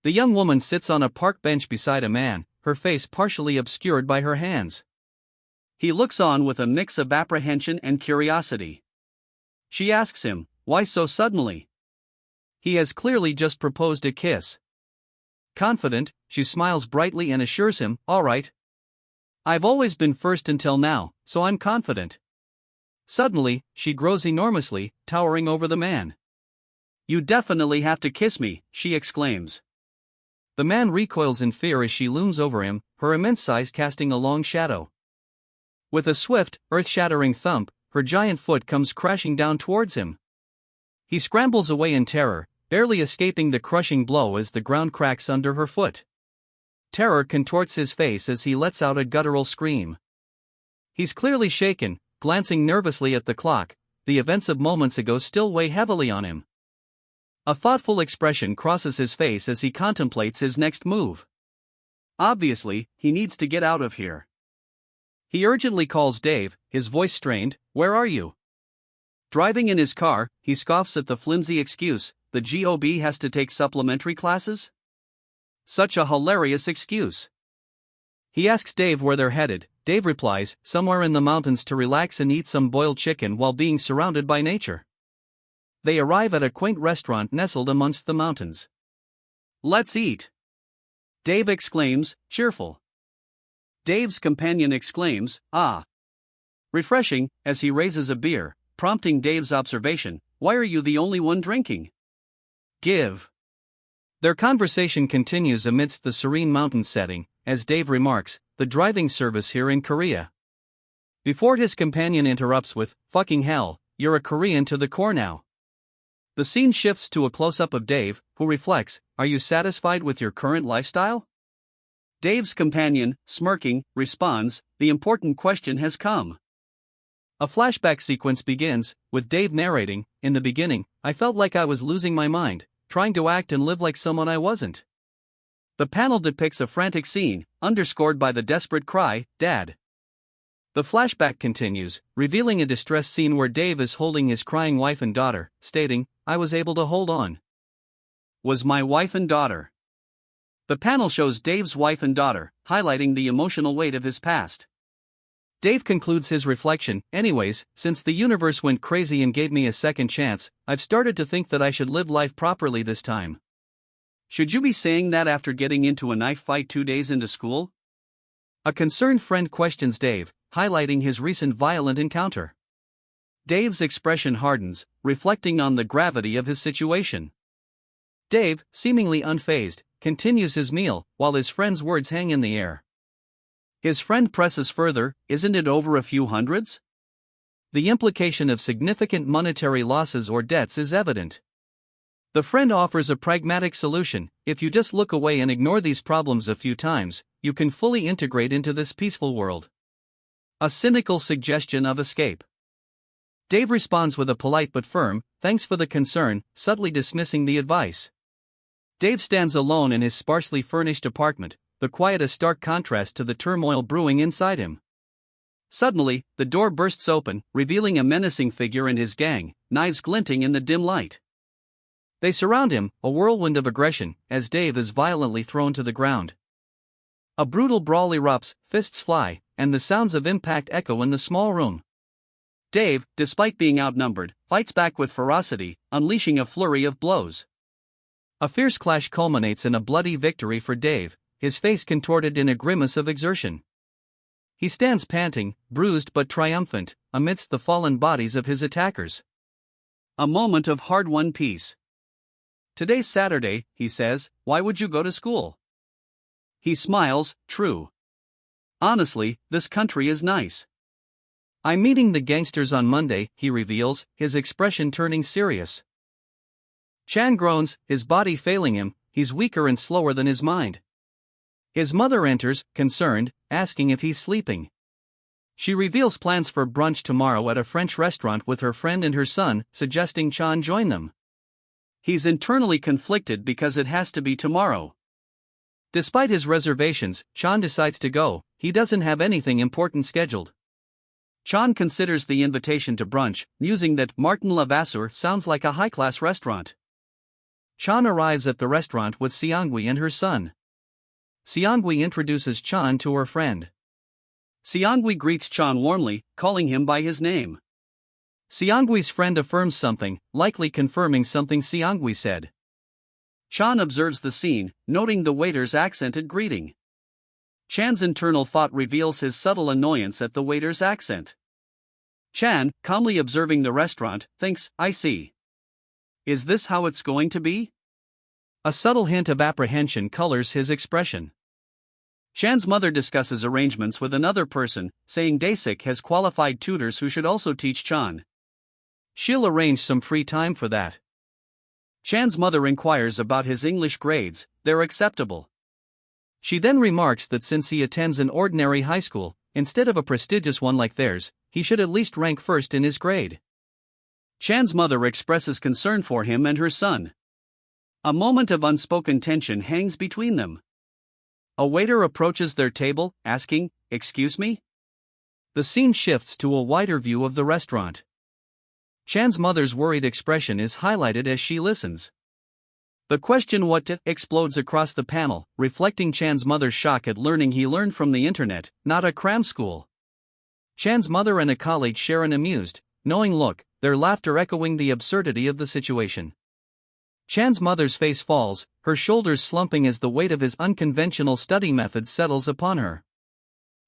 The young woman sits on a park bench beside a man, her face partially obscured by her hands. He looks on with a mix of apprehension and curiosity. She asks him, "Why so suddenly?" He has clearly just proposed a kiss. Confident, she smiles brightly and assures him, "All right. I've always been first until now, so I'm confident." Suddenly, she grows enormously, towering over the man. "You definitely have to kiss me," she exclaims. The man recoils in fear as she looms over him, her immense size casting a long shadow. With a swift, earth-shattering thump, her giant foot comes crashing down towards him. He scrambles away in terror, barely escaping the crushing blow as the ground cracks under her foot. Terror contorts his face as he lets out a guttural scream. He's clearly shaken, glancing nervously at the clock, the events of moments ago still weigh heavily on him. A thoughtful expression crosses his face as he contemplates his next move. Obviously, he needs to get out of here. He urgently calls Dave, his voice strained, "Where are you?" Driving in his car, he scoffs at the flimsy excuse, the GOB has to take supplementary classes? Such a hilarious excuse. He asks Dave where they're headed. Dave replies, somewhere in the mountains to relax and eat some boiled chicken while being surrounded by nature. They arrive at a quaint restaurant nestled amongst the mountains. "Let's eat!" Dave exclaims, cheerful. Dave's companion exclaims, "Ah! Refreshing," as he raises a beer, prompting Dave's observation, "Why are you the only one drinking? Give." Their conversation continues amidst the serene mountain setting, as Dave remarks, "The driving service here in Korea." Before his companion interrupts with, "Fucking hell, you're a Korean to the core now." The scene shifts to a close-up of Dave, who reflects, "Are you satisfied with your current lifestyle?" Dave's companion, smirking, responds, "The important question has come." A flashback sequence begins, with Dave narrating, "In the beginning, I felt like I was losing my mind, trying to act and live like someone I wasn't. The panel depicts a frantic scene, underscored by the desperate cry, "Dad." The flashback continues, revealing a distress scene where Dave is holding his crying wife and daughter, stating, "I was able to hold on. Was my wife and daughter." The panel shows Dave's wife and daughter, highlighting the emotional weight of his past. Dave concludes his reflection, "Anyways, since the universe went crazy and gave me a second chance, I've started to think that I should live life properly this time." Should you be saying that after getting into a knife fight 2 days into school? A concerned friend questions Dave, highlighting his recent violent encounter. Dave's expression hardens, reflecting on the gravity of his situation. Dave, seemingly unfazed, continues his meal, while his friend's words hang in the air. His friend presses further, "Isn't it over a few hundreds?" The implication of significant monetary losses or debts is evident. The friend offers a pragmatic solution: if you just look away and ignore these problems a few times, you can fully integrate into this peaceful world. A cynical suggestion of escape. Dave responds with a polite but firm, "Thanks for the concern," subtly dismissing the advice. Dave stands alone in his sparsely furnished apartment, the quiet a stark contrast to the turmoil brewing inside him. Suddenly, the door bursts open, revealing a menacing figure and his gang, knives glinting in the dim light. They surround him, a whirlwind of aggression, as Dave is violently thrown to the ground. A brutal brawl erupts, fists fly, and the sounds of impact echo in the small room. Dave, despite being outnumbered, fights back with ferocity, unleashing a flurry of blows. A fierce clash culminates in a bloody victory for Dave, his face contorted in a grimace of exertion. He stands panting, bruised but triumphant, amidst the fallen bodies of his attackers. A moment of hard-won peace. "Today's Saturday," he says, "why would you go to school?" He smiles, "True. Honestly, this country is nice. I'm meeting the gangsters on Monday," he reveals, his expression turning serious. Chan groans, his body failing him, he's weaker and slower than his mind. His mother enters, concerned, asking if he's sleeping. She reveals plans for brunch tomorrow at a French restaurant with her friend and her son, suggesting Chan join them. He's internally conflicted because it has to be tomorrow. Despite his reservations, Chan decides to go. He doesn't have anything important scheduled. Chan considers the invitation to brunch, musing that Martin Levasseur sounds like a high-class restaurant. Chan arrives at the restaurant with Seongwi and her son. Seongwi introduces Chan to her friend. Seongwi greets Chan warmly, calling him by his name. Seongwi's friend affirms something, likely confirming something Seongwi said. Chan observes the scene, noting the waiter's accented greeting. Chan's internal thought reveals his subtle annoyance at the waiter's accent. Chan, calmly observing the restaurant, thinks, "I see. Is this how it's going to be?" A subtle hint of apprehension colors his expression. Chan's mother discusses arrangements with another person, saying Daesik has qualified tutors who should also teach Chan. She'll arrange some free time for that. Chan's mother inquires about his English grades, they're acceptable. She then remarks that since he attends an ordinary high school, instead of a prestigious one like theirs, he should at least rank first in his grade. Chan's mother expresses concern for him and her son. A moment of unspoken tension hangs between them. A waiter approaches their table, asking, "Excuse me?" The scene shifts to a wider view of the restaurant. Chan's mother's worried expression is highlighted as she listens. The question "what to" explodes across the panel, reflecting Chan's mother's shock at learning he learned from the internet, not a cram school. Chan's mother and a colleague share an amused, knowing look, their laughter echoing the absurdity of the situation. Chan's mother's face falls, her shoulders slumping as the weight of his unconventional study methods settles upon her.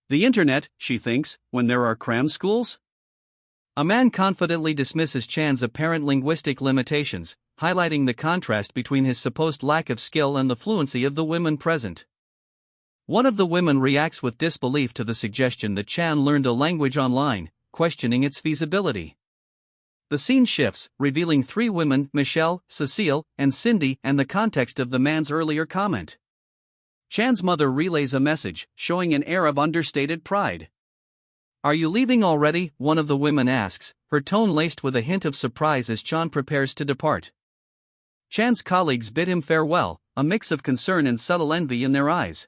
The internet, she thinks, when there are cram schools? A man confidently dismisses Chan's apparent linguistic limitations, highlighting the contrast between his supposed lack of skill and the fluency of the women present. One of the women reacts with disbelief to the suggestion that Chan learned a language online, questioning its feasibility. The scene shifts, revealing 3 women, Michelle, Cecile, and Cindy, and the context of the man's earlier comment. Chan's mother relays a message, showing an air of understated pride. "Are you leaving already?" one of the women asks, her tone laced with a hint of surprise as Chan prepares to depart. Chan's colleagues bid him farewell, a mix of concern and subtle envy in their eyes.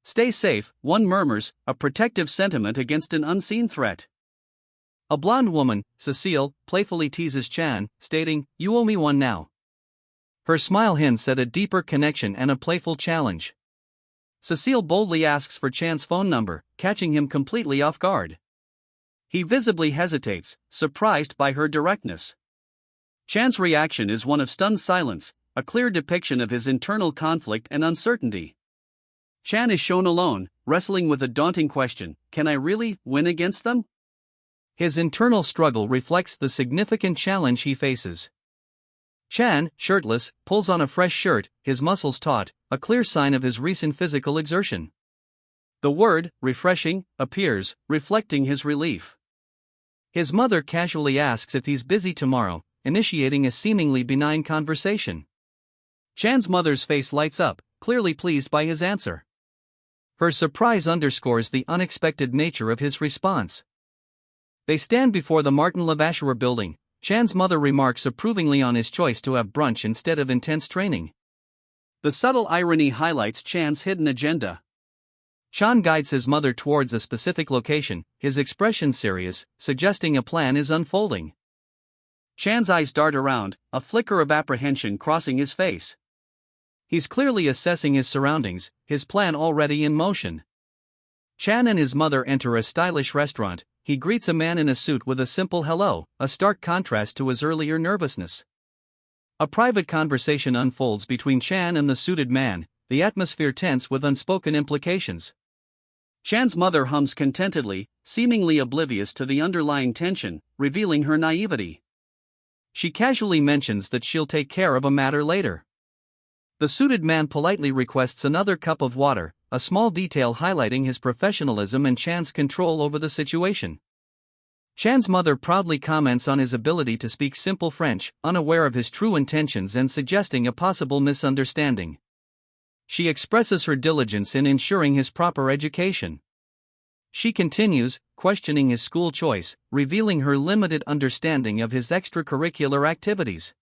Stay safe, one murmurs, a protective sentiment against an unseen threat. A blonde woman, Cecile, playfully teases Chan, stating, "You owe me one now." Her smile hints at a deeper connection and a playful challenge. Cecile boldly asks for Chan's phone number, catching him completely off guard. He visibly hesitates, surprised by her directness. Chan's reaction is one of stunned silence, a clear depiction of his internal conflict and uncertainty. Chan is shown alone, wrestling with a daunting question: can I really win against them? His internal struggle reflects the significant challenge he faces. Chan, shirtless, pulls on a fresh shirt, his muscles taut, a clear sign of his recent physical exertion. The word, refreshing, appears, reflecting his relief. His mother casually asks if he's busy tomorrow, initiating a seemingly benign conversation. Chan's mother's face lights up, clearly pleased by his answer. Her surprise underscores the unexpected nature of his response. They stand before the Martin Lavasher building. Chan's mother remarks approvingly on his choice to have brunch instead of intense training. The subtle irony highlights Chan's hidden agenda. Chan guides his mother towards a specific location, his expression serious, suggesting a plan is unfolding. Chan's eyes dart around, a flicker of apprehension crossing his face. He's clearly assessing his surroundings, his plan already in motion. Chan and his mother enter a stylish restaurant. He greets a man in a suit with a simple hello, a stark contrast to his earlier nervousness. A private conversation unfolds between Chan and the suited man, the atmosphere tense with unspoken implications. Chan's mother hums contentedly, seemingly oblivious to the underlying tension, revealing her naivety. She casually mentions that she'll take care of a matter later. The suited man politely requests another cup of water, a small detail highlighting his professionalism and Chan's control over the situation. Chan's mother proudly comments on his ability to speak simple French, unaware of his true intentions and suggesting a possible misunderstanding. She expresses her diligence in ensuring his proper education. She continues, questioning his school choice, revealing her limited understanding of his extracurricular activities.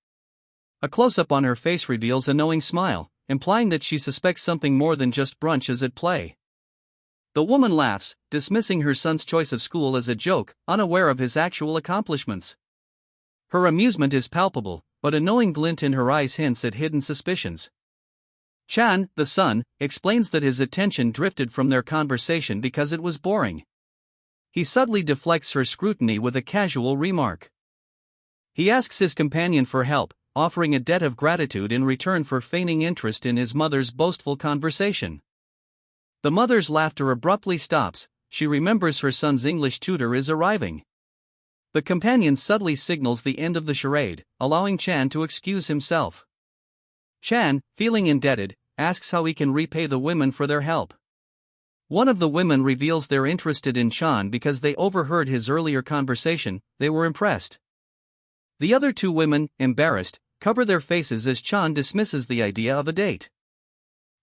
A close-up on her face reveals a knowing smile, implying that she suspects something more than just brunch is at play. The woman laughs, dismissing her son's choice of school as a joke, unaware of his actual accomplishments. Her amusement is palpable, but a knowing glint in her eyes hints at hidden suspicions. Chan, the son, explains that his attention drifted from their conversation because it was boring. He subtly deflects her scrutiny with a casual remark. He asks his companion for help, offering a debt of gratitude in return for feigning interest in his mother's boastful conversation. The mother's laughter abruptly stops. She remembers her son's English tutor is arriving. The companion subtly signals the end of the charade, allowing Chan to excuse himself. Chan, feeling indebted, asks how he can repay the women for their help. One of the women reveals they're interested in Chan because they overheard his earlier conversation. They were impressed. The other two women, embarrassed, cover their faces as Chan dismisses the idea of a date.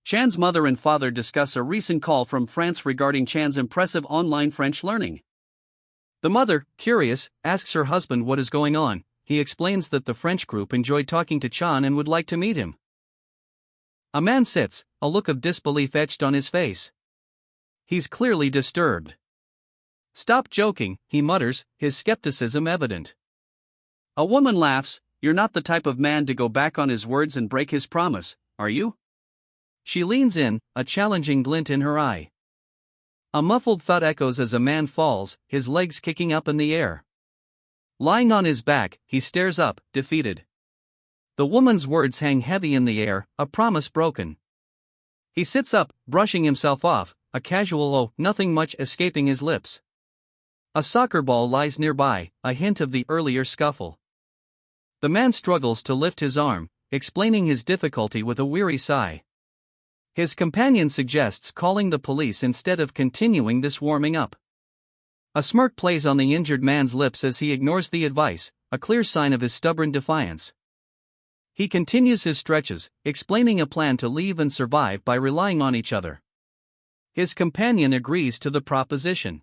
Chan's mother and father discuss a recent call from France regarding Chan's impressive online French learning. The mother, curious, asks her husband what is going on. He explains that the French group enjoyed talking to Chan and would like to meet him. A man sits, a look of disbelief etched on his face. He's clearly disturbed. "Stop joking," he mutters, his skepticism evident. A woman laughs. "You're not the type of man to go back on his words and break his promise, are you?" She leans in, a challenging glint in her eye. A muffled thud echoes as a man falls, his legs kicking up in the air. Lying on his back, he stares up, defeated. The woman's words hang heavy in the air, a promise broken. He sits up, brushing himself off, a casual "oh, nothing much" escaping his lips. A soccer ball lies nearby, a hint of the earlier scuffle. The man struggles to lift his arm, explaining his difficulty with a weary sigh. His companion suggests calling the police instead of continuing this warming up. A smirk plays on the injured man's lips as he ignores the advice, a clear sign of his stubborn defiance. He continues his stretches, explaining a plan to leave and survive by relying on each other. His companion agrees to the proposition.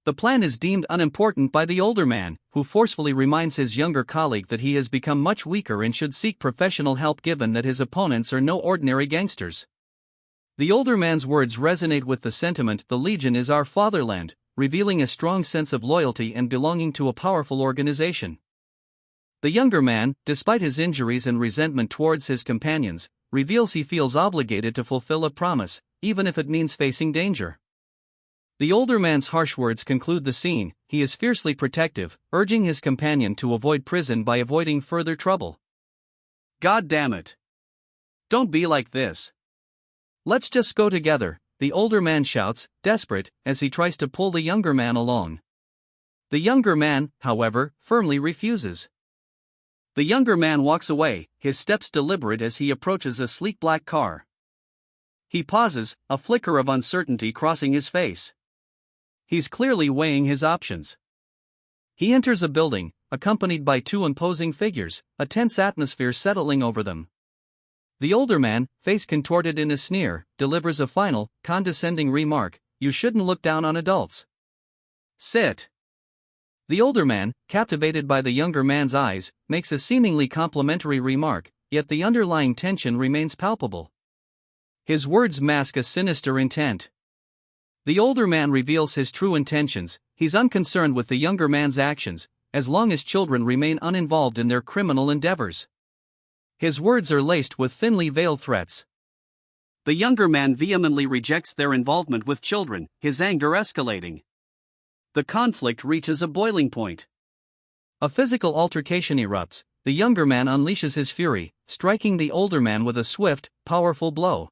The plan is deemed unimportant by the older man, who forcefully reminds his younger colleague that he has become much weaker and should seek professional help given that his opponents are no ordinary gangsters. The older man's words resonate with the sentiment, "The Legion is our fatherland," revealing a strong sense of loyalty and belonging to a powerful organization. The younger man, despite his injuries and resentment towards his companions, reveals he feels obligated to fulfill a promise, even if it means facing danger. The older man's harsh words conclude the scene. He is fiercely protective, urging his companion to avoid prison by avoiding further trouble. "God damn it. Don't be like this. Let's just go together," the older man shouts, desperate, as he tries to pull the younger man along. The younger man, however, firmly refuses. The younger man walks away, his steps deliberate as he approaches a sleek black car. He pauses, a flicker of uncertainty crossing his face. He's clearly weighing his options. He enters a building, accompanied by two imposing figures, a tense atmosphere settling over them. The older man, face contorted in a sneer, delivers a final, condescending remark, "You shouldn't look down on adults. Sit." The older man, captivated by the younger man's eyes, makes a seemingly complimentary remark, yet the underlying tension remains palpable. His words mask a sinister intent. The older man reveals his true intentions. He's unconcerned with the younger man's actions, as long as children remain uninvolved in their criminal endeavors. His words are laced with thinly veiled threats. The younger man vehemently rejects their involvement with children, his anger escalating. The conflict reaches a boiling point. A physical altercation erupts. The younger man unleashes his fury, striking the older man with a swift, powerful blow.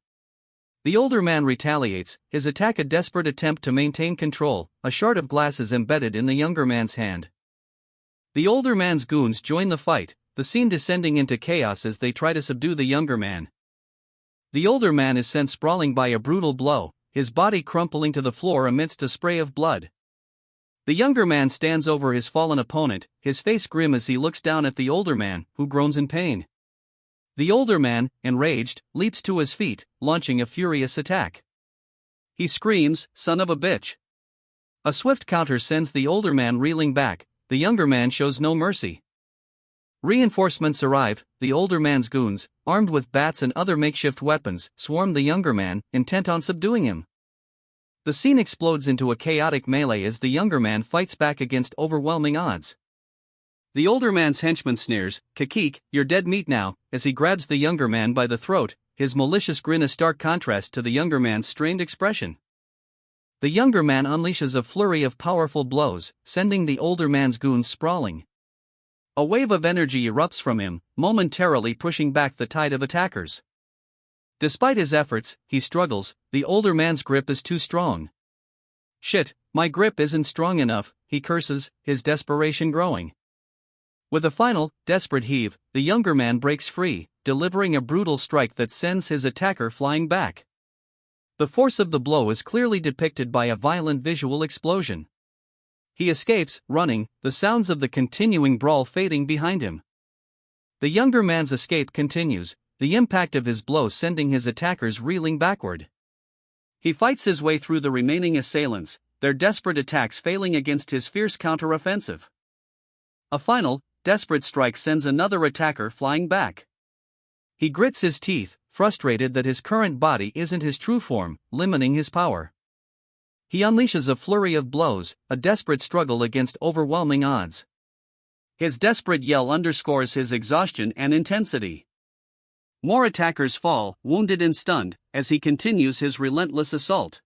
The older man retaliates, his attack a desperate attempt to maintain control. A shard of glass is embedded in the younger man's hand. The older man's goons join the fight, the scene descending into chaos as they try to subdue the younger man. The older man is sent sprawling by a brutal blow, his body crumpling to the floor amidst a spray of blood. The younger man stands over his fallen opponent, his face grim as he looks down at the older man, who groans in pain. The older man, enraged, leaps to his feet, launching a furious attack. He screams, "Son of a bitch!" A swift counter sends the older man reeling back. The younger man shows no mercy. Reinforcements arrive. The older man's goons, armed with bats and other makeshift weapons, swarm the younger man, intent on subduing him. The scene explodes into a chaotic melee as the younger man fights back against overwhelming odds. The older man's henchman sneers, "Kakik, you're dead meat now," as he grabs the younger man by the throat, his malicious grin a stark contrast to the younger man's strained expression. The younger man unleashes a flurry of powerful blows, sending the older man's goons sprawling. A wave of energy erupts from him, momentarily pushing back the tide of attackers. Despite his efforts, he struggles. The older man's grip is too strong. "Shit, my grip isn't strong enough," he curses, his desperation growing. With a final, desperate heave, the younger man breaks free, delivering a brutal strike that sends his attacker flying back. The force of the blow is clearly depicted by a violent visual explosion. He escapes, running, the sounds of the continuing brawl fading behind him. The younger man's escape continues, the impact of his blow sending his attackers reeling backward. He fights his way through the remaining assailants, their desperate attacks failing against his fierce counteroffensive. A final, desperate strike sends another attacker flying back. He grits his teeth, frustrated that his current body isn't his true form, limiting his power. He unleashes a flurry of blows, a desperate struggle against overwhelming odds. His desperate yell underscores his exhaustion and intensity. More attackers fall, wounded and stunned, as he continues his relentless assault.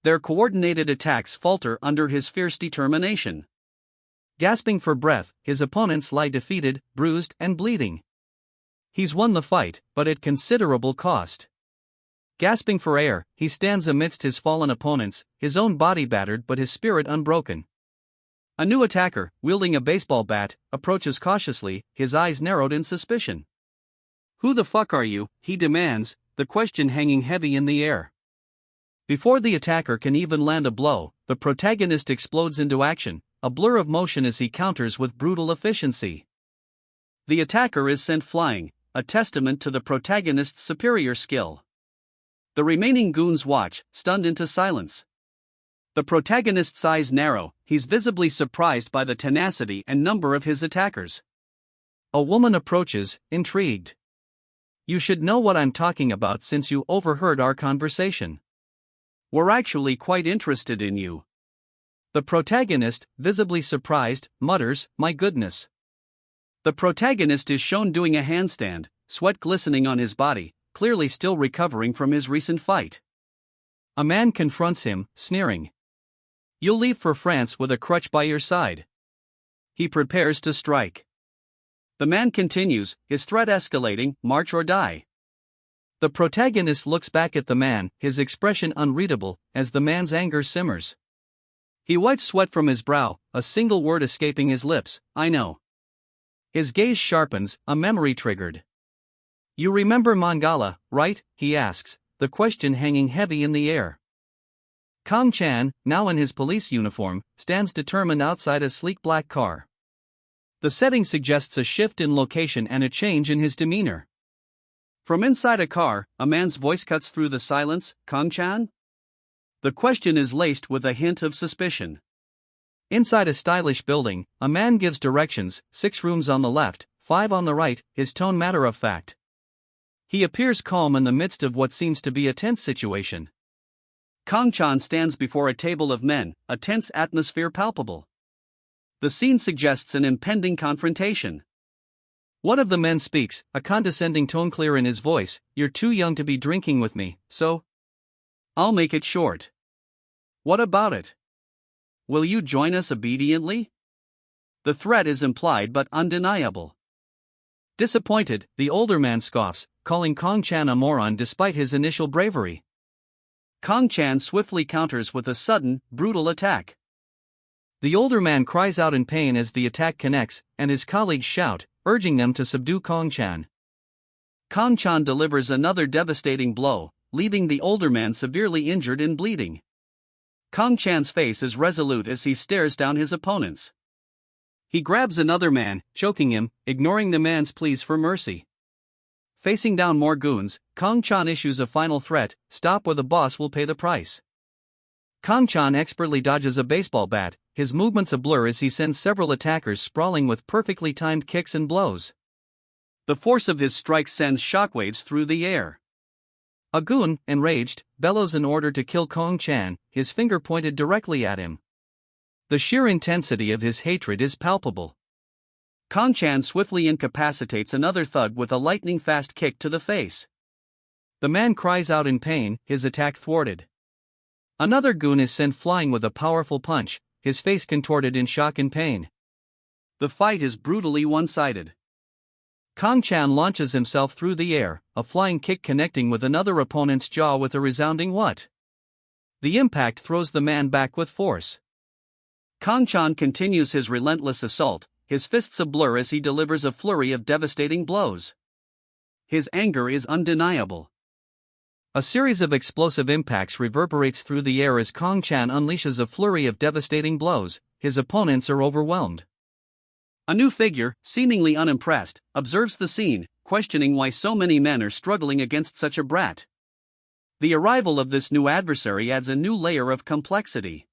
Their coordinated attacks falter under his fierce determination. Gasping for breath, his opponents lie defeated, bruised, and bleeding. He's won the fight, but at considerable cost. Gasping for air, he stands amidst his fallen opponents, his own body battered but his spirit unbroken. A new attacker, wielding a baseball bat, approaches cautiously, his eyes narrowed in suspicion. "Who the fuck are you?" he demands, the question hanging heavy in the air. Before the attacker can even land a blow, the protagonist explodes into action, a blur of motion as he counters with brutal efficiency. The attacker is sent flying, a testament to the protagonist's superior skill. The remaining goons watch, stunned into silence. The protagonist's eyes narrow, he's visibly surprised by the tenacity and number of his attackers. A woman approaches, intrigued. You should know what I'm talking about since you overheard our conversation. We're actually quite interested in you. The protagonist, visibly surprised, mutters, my goodness. The protagonist is shown doing a handstand, sweat glistening on his body, clearly still recovering from his recent fight. A man confronts him, sneering. You'll leave for France with a crutch by your side. He prepares to strike. The man continues, his threat escalating, march or die. The protagonist looks back at the man, his expression unreadable, as the man's anger simmers. He wipes sweat from his brow, a single word escaping his lips, I know. His gaze sharpens, a memory triggered. You remember Mangala, right? He asks, the question hanging heavy in the air. Kong Chan, now in his police uniform, stands determined outside a sleek black car. The setting suggests a shift in location and a change in his demeanor. From inside a car, a man's voice cuts through the silence, Kong Chan? The question is laced with a hint of suspicion. Inside a stylish building, a man gives directions, 6 rooms on the left, 5 on the right, his tone matter-of-fact. He appears calm in the midst of what seems to be a tense situation. Kong Chan stands before a table of men, a tense atmosphere palpable. The scene suggests an impending confrontation. One of the men speaks, a condescending tone clear in his voice, you're too young to be drinking with me, so? I'll make it short. What about it? Will you join us obediently? The threat is implied but undeniable. Disappointed, the older man scoffs, calling Kong Chan a moron despite his initial bravery. Kong Chan swiftly counters with a sudden, brutal attack. The older man cries out in pain as the attack connects, and his colleagues shout, urging them to subdue Kong Chan. Kong Chan delivers another devastating blow, leaving the older man severely injured and bleeding. Kong Chan's face is resolute as he stares down his opponents. He grabs another man, choking him, ignoring the man's pleas for mercy. Facing down more goons, Kong Chan issues a final threat, stop or the boss will pay the price. Kong Chan expertly dodges a baseball bat, his movements a blur as he sends several attackers sprawling with perfectly timed kicks and blows. The force of his strikes sends shockwaves through the air. A goon, enraged, bellows an order to kill Kong Chan, his finger pointed directly at him. The sheer intensity of his hatred is palpable. Kong Chan swiftly incapacitates another thug with a lightning-fast kick to the face. The man cries out in pain, his attack thwarted. Another goon is sent flying with a powerful punch, his face contorted in shock and pain. The fight is brutally one-sided. Kong Chan launches himself through the air, a flying kick connecting with another opponent's jaw with a resounding what? The impact throws the man back with force. Kong Chan continues his relentless assault, his fists a blur as he delivers a flurry of devastating blows. His anger is undeniable. A series of explosive impacts reverberates through the air as Kong Chan unleashes a flurry of devastating blows, his opponents are overwhelmed. A new figure, seemingly unimpressed, observes the scene, questioning why so many men are struggling against such a brat. The arrival of this new adversary adds a new layer of complexity.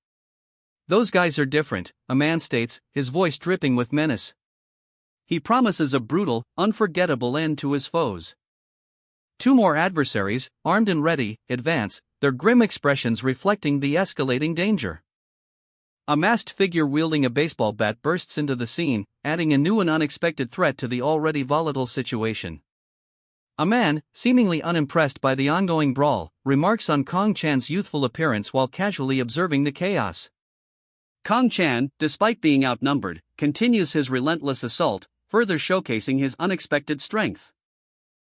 Those guys are different, a man states, his voice dripping with menace. He promises a brutal, unforgettable end to his foes. 2 more adversaries, armed and ready, advance, their grim expressions reflecting the escalating danger. A masked figure wielding a baseball bat bursts into the scene, adding a new and unexpected threat to the already volatile situation. A man, seemingly unimpressed by the ongoing brawl, remarks on Kong Chan's youthful appearance while casually observing the chaos. Kong Chan, despite being outnumbered, continues his relentless assault, further showcasing his unexpected strength.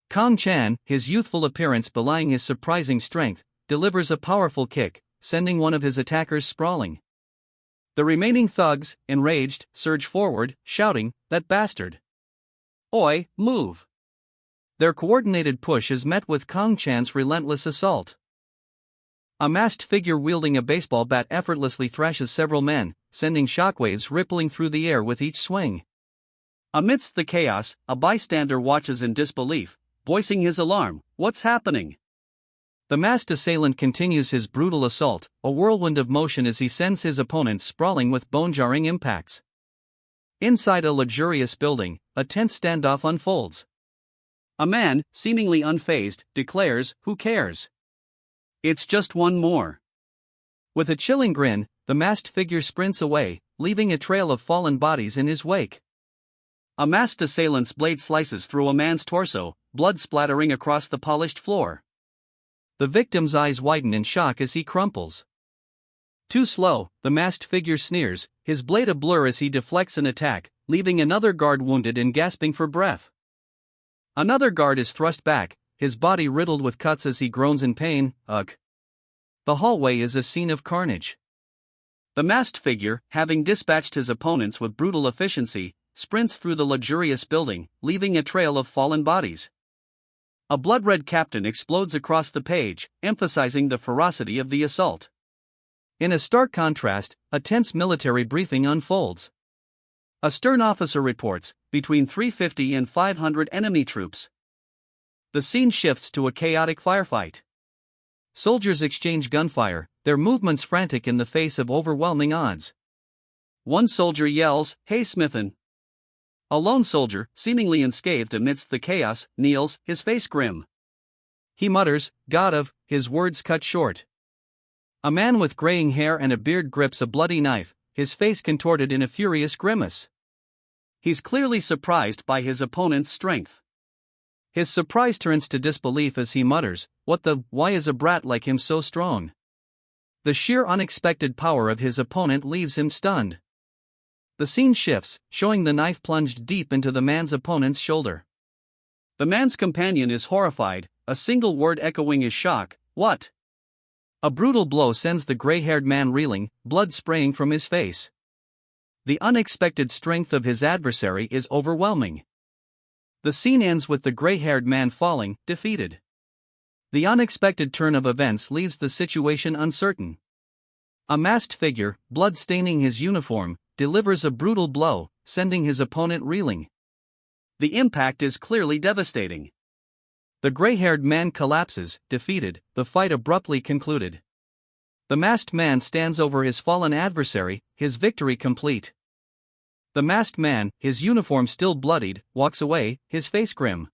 Kong Chan, his youthful appearance belying his surprising strength, delivers a powerful kick, sending one of his attackers sprawling. The remaining thugs, enraged, surge forward, shouting, "That bastard! Oi, move!" Their coordinated push is met with Kong Chan's relentless assault. A masked figure wielding a baseball bat effortlessly thrashes several men, sending shockwaves rippling through the air with each swing. Amidst the chaos, a bystander watches in disbelief, voicing his alarm, "What's happening?" The masked assailant continues his brutal assault, a whirlwind of motion as he sends his opponents sprawling with bone-jarring impacts. Inside a luxurious building, a tense standoff unfolds. A man, seemingly unfazed, declares, "Who cares? It's just one more." With a chilling grin, the masked figure sprints away, leaving a trail of fallen bodies in his wake. A masked assailant's blade slices through a man's torso, blood splattering across the polished floor. The victim's eyes widen in shock as he crumples. Too slow, the masked figure sneers, his blade a blur as he deflects an attack, leaving another guard wounded and gasping for breath. Another guard is thrust back, his body riddled with cuts as he groans in pain. Ugh. The hallway is a scene of carnage. The masked figure, having dispatched his opponents with brutal efficiency, sprints through the luxurious building, leaving a trail of fallen bodies. A blood-red captain explodes across the page, emphasizing the ferocity of the assault. In a stark contrast, a tense military briefing unfolds. A stern officer reports, between 350 and 500 enemy troops. The scene shifts to a chaotic firefight. Soldiers exchange gunfire, their movements frantic in the face of overwhelming odds. One soldier yells, "Hey Smithin!" A lone soldier, seemingly unscathed amidst the chaos, kneels, his face grim. He mutters, "God of," his words cut short. A man with graying hair and a beard grips a bloody knife, his face contorted in a furious grimace. He's clearly surprised by his opponent's strength. His surprise turns to disbelief as he mutters, why is a brat like him so strong?" The sheer unexpected power of his opponent leaves him stunned. The scene shifts, showing the knife plunged deep into the man's opponent's shoulder. The man's companion is horrified, a single word echoing his shock, "What?" A brutal blow sends the gray-haired man reeling, blood spraying from his face. The unexpected strength of his adversary is overwhelming. The scene ends with the gray-haired man falling, defeated. The unexpected turn of events leaves the situation uncertain. A masked figure, blood staining his uniform, delivers a brutal blow, sending his opponent reeling. The impact is clearly devastating. The gray-haired man collapses, defeated, the fight abruptly concluded. The masked man stands over his fallen adversary, his victory complete. The masked man, his uniform still bloodied, walks away, his face grim.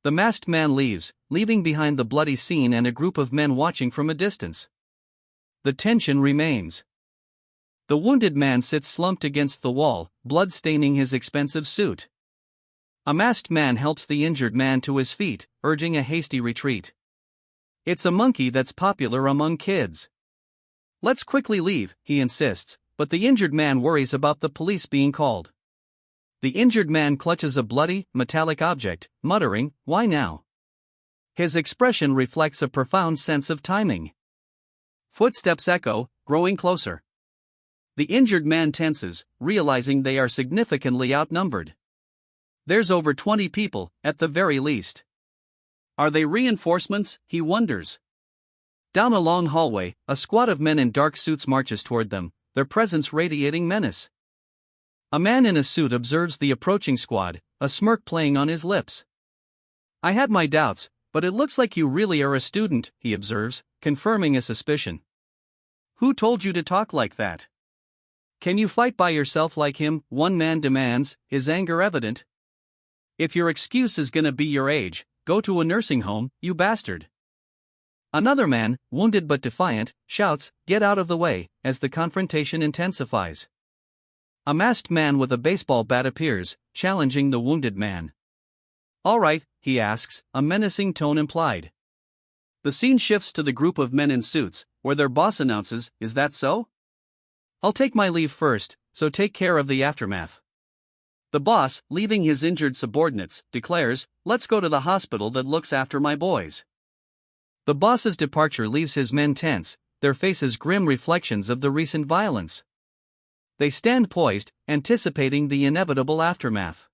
The masked man leaves, leaving behind the bloody scene and a group of men watching from a distance. The tension remains. The wounded man sits slumped against the wall, blood staining his expensive suit. A masked man helps the injured man to his feet, urging a hasty retreat. "It's a monkey that's popular among kids. Let's quickly leave," he insists, but the injured man worries about the police being called. The injured man clutches a bloody, metallic object, muttering, "Why now?" His expression reflects a profound sense of timing. Footsteps echo, growing closer. The injured man tenses, realizing they are significantly outnumbered. There's over 20 people, at the very least. Are they reinforcements, he wonders. Down a long hallway, a squad of men in dark suits marches toward them, their presence radiating menace. A man in a suit observes the approaching squad, a smirk playing on his lips. "I had my doubts, but it looks like you really are a student," he observes, confirming a suspicion. "Who told you to talk like that? Can you fight by yourself like him?" one man demands, his anger evident. "If your excuse is gonna be your age, go to a nursing home, you bastard." Another man, wounded but defiant, shouts, "Get out of the way," as the confrontation intensifies. A masked man with a baseball bat appears, challenging the wounded man. "All right," he asks, a menacing tone implied. The scene shifts to the group of men in suits, where their boss announces, "Is that so? I'll take my leave first, so take care of the aftermath." The boss, leaving his injured subordinates, declares, "Let's go to the hospital that looks after my boys." The boss's departure leaves his men tense, their faces grim reflections of the recent violence. They stand poised, anticipating the inevitable aftermath.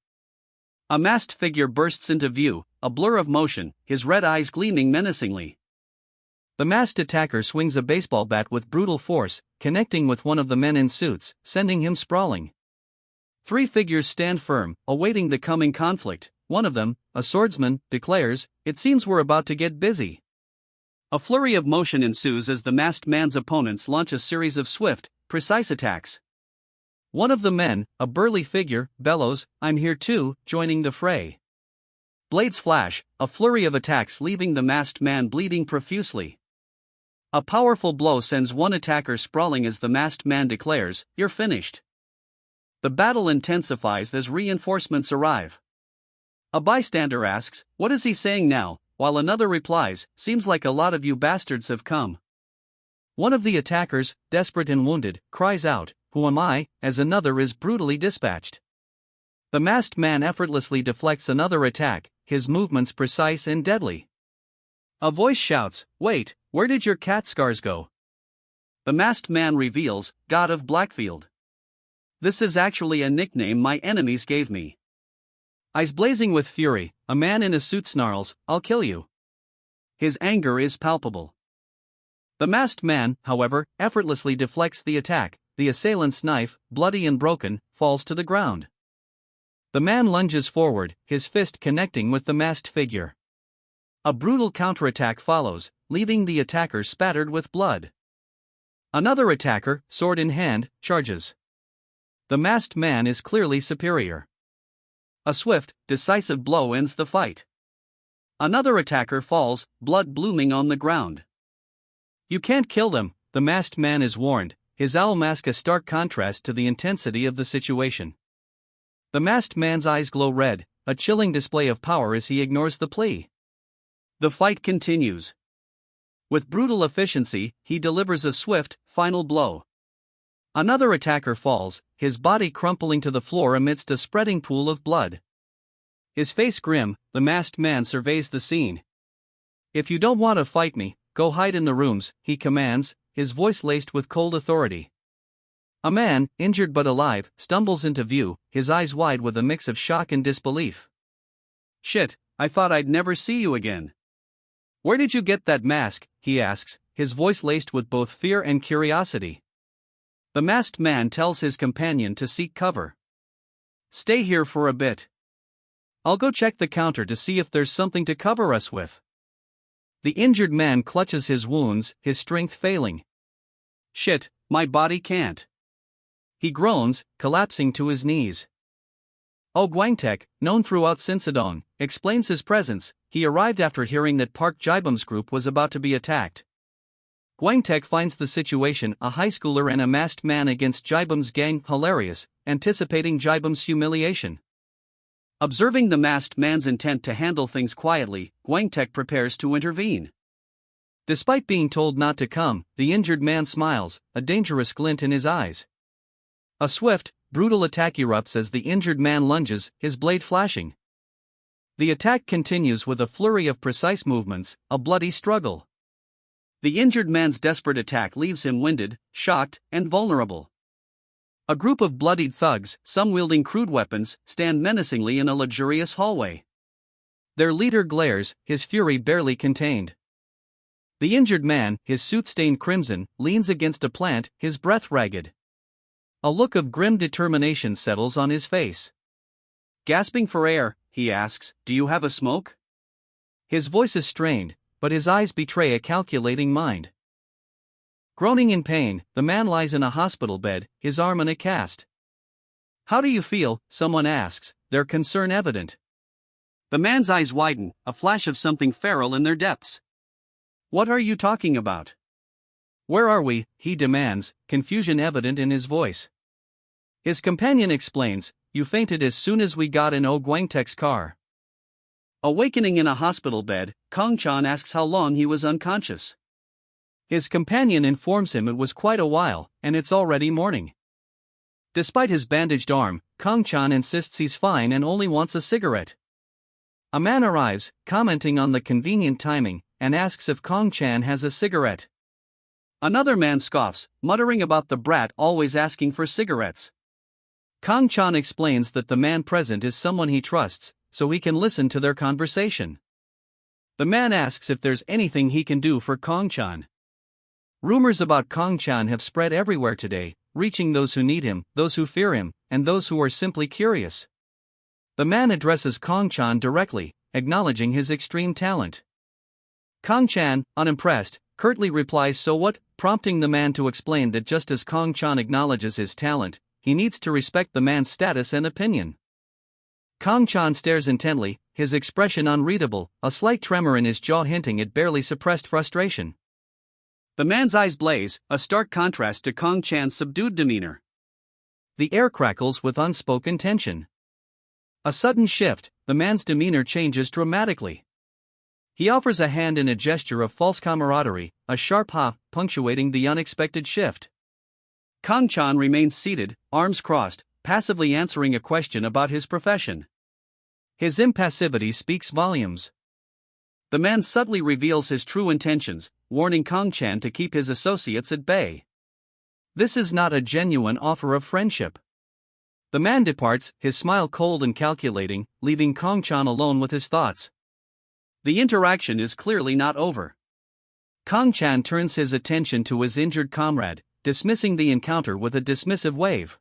A masked figure bursts into view, a blur of motion, his red eyes gleaming menacingly. The masked attacker swings a baseball bat with brutal force, connecting with one of the men in suits, sending him sprawling. Three figures stand firm, awaiting the coming conflict. One of them, a swordsman, declares, "It seems we're about to get busy." A flurry of motion ensues as the masked man's opponents launch a series of swift, precise attacks. One of the men, a burly figure, bellows, "I'm here too," joining the fray. Blades flash, a flurry of attacks leaving the masked man bleeding profusely. A powerful blow sends one attacker sprawling as the masked man declares, "You're finished." The battle intensifies as reinforcements arrive. A bystander asks, "What is he saying now?" while another replies, "Seems like a lot of you bastards have come." One of the attackers, desperate and wounded, cries out, "Who am I?" as another is brutally dispatched. The masked man effortlessly deflects another attack, his movements precise and deadly. A voice shouts, "Wait, where did your cat scars go?" The masked man reveals, "God of Blackfield. This is actually a nickname my enemies gave me." Eyes blazing with fury, a man in a suit snarls, "I'll kill you." His anger is palpable. The masked man, however, effortlessly deflects the attack. The assailant's knife, bloody and broken, falls to the ground. The man lunges forward, his fist connecting with the masked figure. A brutal counterattack follows, leaving the attacker spattered with blood. Another attacker, sword in hand, charges. The masked man is clearly superior. A swift, decisive blow ends the fight. Another attacker falls, blood blooming on the ground. "You can't kill them," the masked man is warned, his owl mask a stark contrast to the intensity of the situation. The masked man's eyes glow red, a chilling display of power as he ignores the plea. The fight continues. With brutal efficiency, he delivers a swift, final blow. Another attacker falls, his body crumpling to the floor amidst a spreading pool of blood. His face grim, the masked man surveys the scene. "If you don't want to fight me, go hide in the rooms," he commands, his voice laced with cold authority. A man, injured but alive, stumbles into view, his eyes wide with a mix of shock and disbelief. "Shit, I thought I'd never see you again. Where did you get that mask?" he asks, his voice laced with both fear and curiosity. The masked man tells his companion to seek cover. "Stay here for a bit. I'll go check the counter to see if there's something to cover us with." The injured man clutches his wounds, his strength failing. "Shit, my body can't." He groans, collapsing to his knees. Oh Gwangtek, known throughout Sinsadong, explains his presence. He arrived after hearing that Park Jibum's group was about to be attacked. Gwangtek finds the situation, a high schooler and a masked man against Jibum's gang, hilarious, anticipating Jibum's humiliation. Observing the masked man's intent to handle things quietly, Gwangtek prepares to intervene. Despite being told not to come, the injured man smiles, a dangerous glint in his eyes. A swift, brutal attack erupts as the injured man lunges, his blade flashing. The attack continues with a flurry of precise movements, a bloody struggle. The injured man's desperate attack leaves him winded, shocked, and vulnerable. A group of bloodied thugs, some wielding crude weapons, stand menacingly in a luxurious hallway. Their leader glares, his fury barely contained. The injured man, his suit stained crimson, leans against a plant, his breath ragged. A look of grim determination settles on his face. Gasping for air, he asks, "Do you have a smoke?" His voice is strained, but his eyes betray a calculating mind. Groaning in pain, the man lies in a hospital bed, his arm in a cast. "How do you feel?" someone asks, their concern evident. The man's eyes widen, a flash of something feral in their depths. "What are you talking about? Where are we?" he demands, confusion evident in his voice. His companion explains, "You fainted as soon as we got in Gwangtek's car." Awakening in a hospital bed, Kong-chan asks how long he was unconscious. His companion informs him it was quite a while, and it's already morning. Despite his bandaged arm, Kong-chan insists he's fine and only wants a cigarette. A man arrives, commenting on the convenient timing, and asks if Kong-chan has a cigarette. Another man scoffs, muttering about the brat always asking for cigarettes. Kong-chan explains that the man present is someone he trusts, so he can listen to their conversation. The man asks if there's anything he can do for Kong-chan. Rumors about Kong-chan have spread everywhere today, reaching those who need him, those who fear him, and those who are simply curious. The man addresses Kong-chan directly, acknowledging his extreme talent. Kong-chan, unimpressed, curtly replies so what, prompting the man to explain that just as Kong-chan acknowledges his talent, he needs to respect the man's status and opinion. Kong-chan stares intently, his expression unreadable, a slight tremor in his jaw hinting at barely suppressed frustration. The man's eyes blaze, a stark contrast to Kong-chan's subdued demeanor. The air crackles with unspoken tension. A sudden shift, the man's demeanor changes dramatically. He offers a hand in a gesture of false camaraderie, a sharp ha, punctuating the unexpected shift. Kong-chan remains seated, arms crossed, passively answering a question about his profession. His impassivity speaks volumes. The man subtly reveals his true intentions, warning Kong-chan to keep his associates at bay. This is not a genuine offer of friendship. The man departs, his smile cold and calculating, leaving Kong-chan alone with his thoughts. The interaction is clearly not over. Kong-chan turns his attention to his injured comrade, dismissing the encounter with a dismissive wave.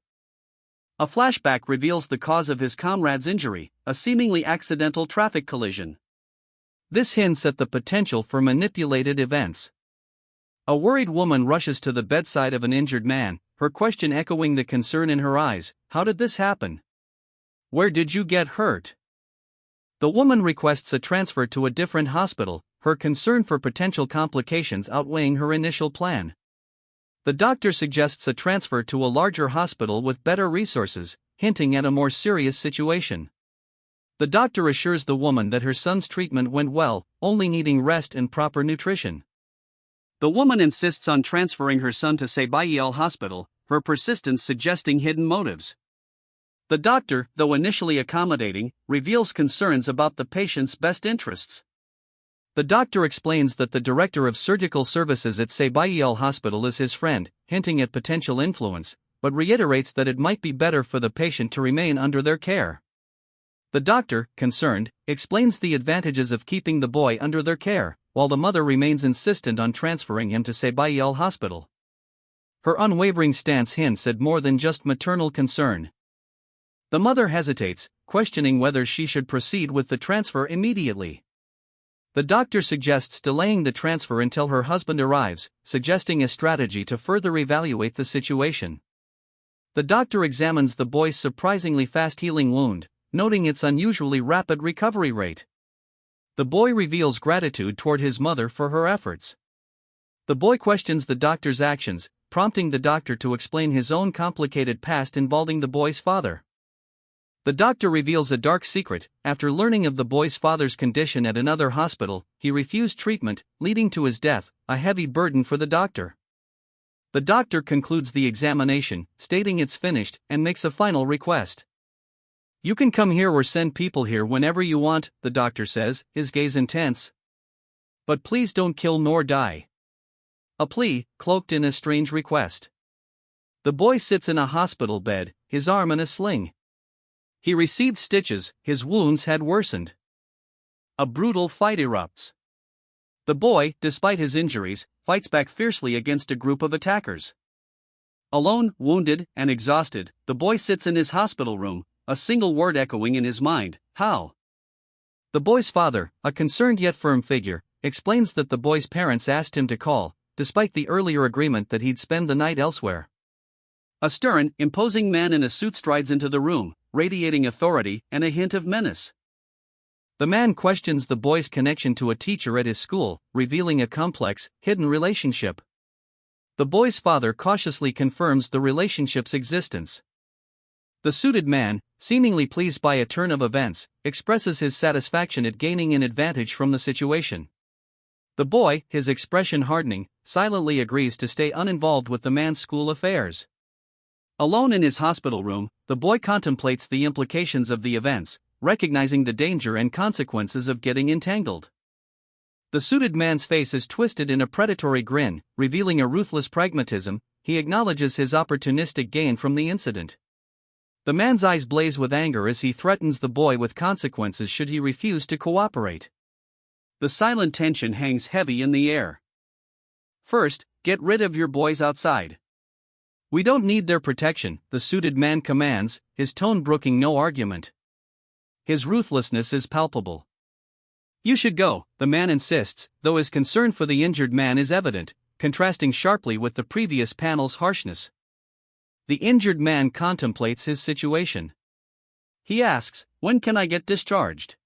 A flashback reveals the cause of his comrade's injury, a seemingly accidental traffic collision. This hints at the potential for manipulated events. A worried woman rushes to the bedside of an injured man, her question echoing the concern in her eyes. How did this happen? Where did you get hurt? The woman requests a transfer to a different hospital, her concern for potential complications outweighing her initial plan. The doctor suggests a transfer to a larger hospital with better resources, hinting at a more serious situation. The doctor assures the woman that her son's treatment went well, only needing rest and proper nutrition. The woman insists on transferring her son to Betrayal Hospital, her persistence suggesting hidden motives. The doctor, though initially accommodating, reveals concerns about the patient's best interests. The doctor explains that the director of surgical services at Betrayal Hospital is his friend, hinting at potential influence, but reiterates that it might be better for the patient to remain under their care. The doctor, concerned, explains the advantages of keeping the boy under their care, while the mother remains insistent on transferring him to Betrayal Hospital. Her unwavering stance hints at more than just maternal concern. The mother hesitates, questioning whether she should proceed with the transfer immediately. The doctor suggests delaying the transfer until her husband arrives, suggesting a strategy to further evaluate the situation. The doctor examines the boy's surprisingly fast-healing wound, noting its unusually rapid recovery rate. The boy reveals gratitude toward his mother for her efforts. The boy questions the doctor's actions, prompting the doctor to explain his own complicated past involving the boy's father. The doctor reveals a dark secret. After learning of the boy's father's condition at another hospital, he refused treatment, leading to his death, a heavy burden for the doctor. The doctor concludes the examination, stating it's finished, and makes a final request. You can come here or send people here whenever you want, the doctor says, his gaze intense. But please don't kill nor die. A plea, cloaked in a strange request. The boy sits in a hospital bed, his arm in a sling. He received stitches, his wounds had worsened. A brutal fight erupts. The boy, despite his injuries, fights back fiercely against a group of attackers. Alone, wounded, and exhausted, the boy sits in his hospital room, a single word echoing in his mind: how? The boy's father, a concerned yet firm figure, explains that the boy's parents asked him to call, despite the earlier agreement that he'd spend the night elsewhere. A stern, imposing man in a suit strides into the room, radiating authority and a hint of menace. The man questions the boy's connection to a teacher at his school, revealing a complex, hidden relationship. The boy's father cautiously confirms the relationship's existence. The suited man, seemingly pleased by a turn of events, expresses his satisfaction at gaining an advantage from the situation. The boy, his expression hardening, silently agrees to stay uninvolved with the man's school affairs. Alone in his hospital room, the boy contemplates the implications of the events, recognizing the danger and consequences of getting entangled. The suited man's face is twisted in a predatory grin, revealing a ruthless pragmatism. He acknowledges his opportunistic gain from the incident. The man's eyes blaze with anger as he threatens the boy with consequences should he refuse to cooperate. The silent tension hangs heavy in the air. First, get rid of your boys outside. We don't need their protection, the suited man commands, his tone brooking no argument. His ruthlessness is palpable. You should go, the man insists, though his concern for the injured man is evident, contrasting sharply with the previous panel's harshness. The injured man contemplates his situation. He asks, "When can I get discharged?"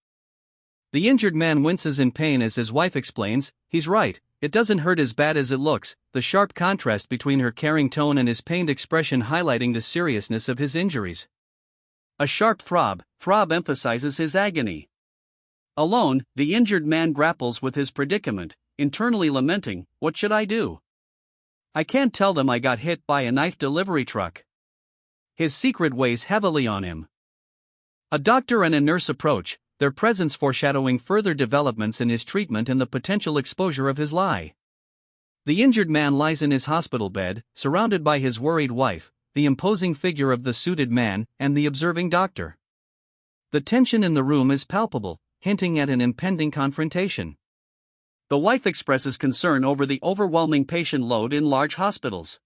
The injured man winces in pain as his wife explains, "He's right, it doesn't hurt as bad as it looks," the sharp contrast between her caring tone and his pained expression highlighting the seriousness of his injuries. A sharp throb emphasizes his agony. Alone, the injured man grapples with his predicament, internally lamenting, "What should I do? I can't tell them I got hit by a knife delivery truck." His secret weighs heavily on him. A doctor and a nurse approach, their presence foreshadowing further developments in his treatment and the potential exposure of his lie. The injured man lies in his hospital bed, surrounded by his worried wife, the imposing figure of the suited man, and the observing doctor. The tension in the room is palpable, hinting at an impending confrontation. The wife expresses concern over the overwhelming patient load in large hospitals.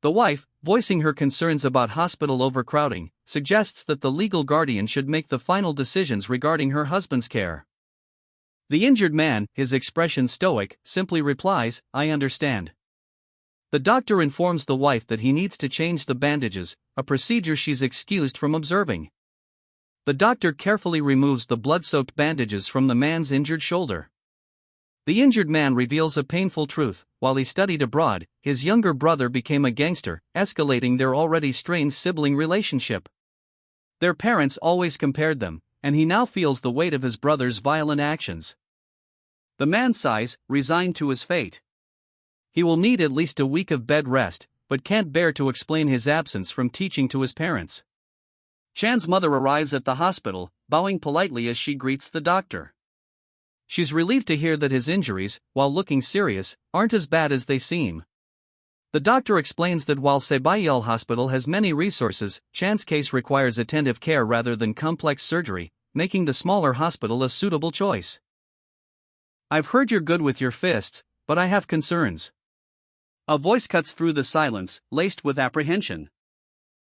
The wife, voicing her concerns about hospital overcrowding, suggests that the legal guardian should make the final decisions regarding her husband's care. The injured man, his expression stoic, simply replies, "I understand." The doctor informs the wife that he needs to change the bandages, a procedure she's excused from observing. The doctor carefully removes the blood-soaked bandages from the man's injured shoulder. The injured man reveals a painful truth: while he studied abroad, his younger brother became a gangster, escalating their already strained sibling relationship. Their parents always compared them, and he now feels the weight of his brother's violent actions. The man sighs, resigned to his fate. He will need at least a week of bed rest, but can't bear to explain his absence from teaching to his parents. Chan's mother arrives at the hospital, bowing politely as she greets the doctor. She's relieved to hear that his injuries, while looking serious, aren't as bad as they seem. The doctor explains that while Sebaiyel Hospital has many resources, Chan's case requires attentive care rather than complex surgery, making the smaller hospital a suitable choice. "I've heard you're good with your fists, but I have concerns." A voice cuts through the silence, laced with apprehension.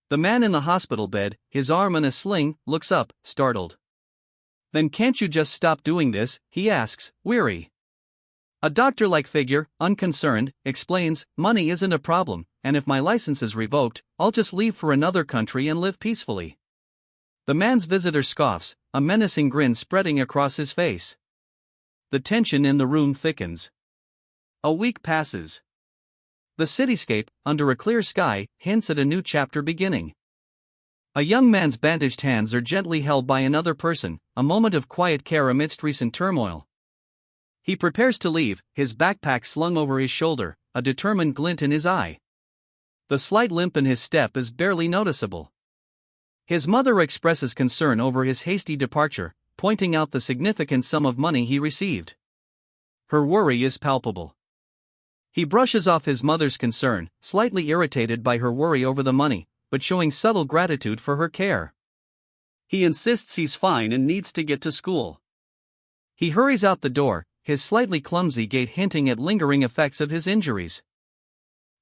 The man in the hospital bed, his arm in a sling, looks up, startled. "Then can't you just stop doing this?" he asks, weary. A doctor-like figure, unconcerned, explains, "Money isn't a problem, and if my license is revoked, I'll just leave for another country and live peacefully." The man's visitor scoffs, a menacing grin spreading across his face. The tension in the room thickens. A week passes. The cityscape, under a clear sky, hints at a new chapter beginning. A young man's bandaged hands are gently held by another person, a moment of quiet care amidst recent turmoil. He prepares to leave, his backpack slung over his shoulder, a determined glint in his eye. The slight limp in his step is barely noticeable. His mother expresses concern over his hasty departure, pointing out the significant sum of money he received. Her worry is palpable. He brushes off his mother's concern, slightly irritated by her worry over the money, but showing subtle gratitude for her care. He insists he's fine and needs to get to school. He hurries out the door, his slightly clumsy gait hinting at lingering effects of his injuries.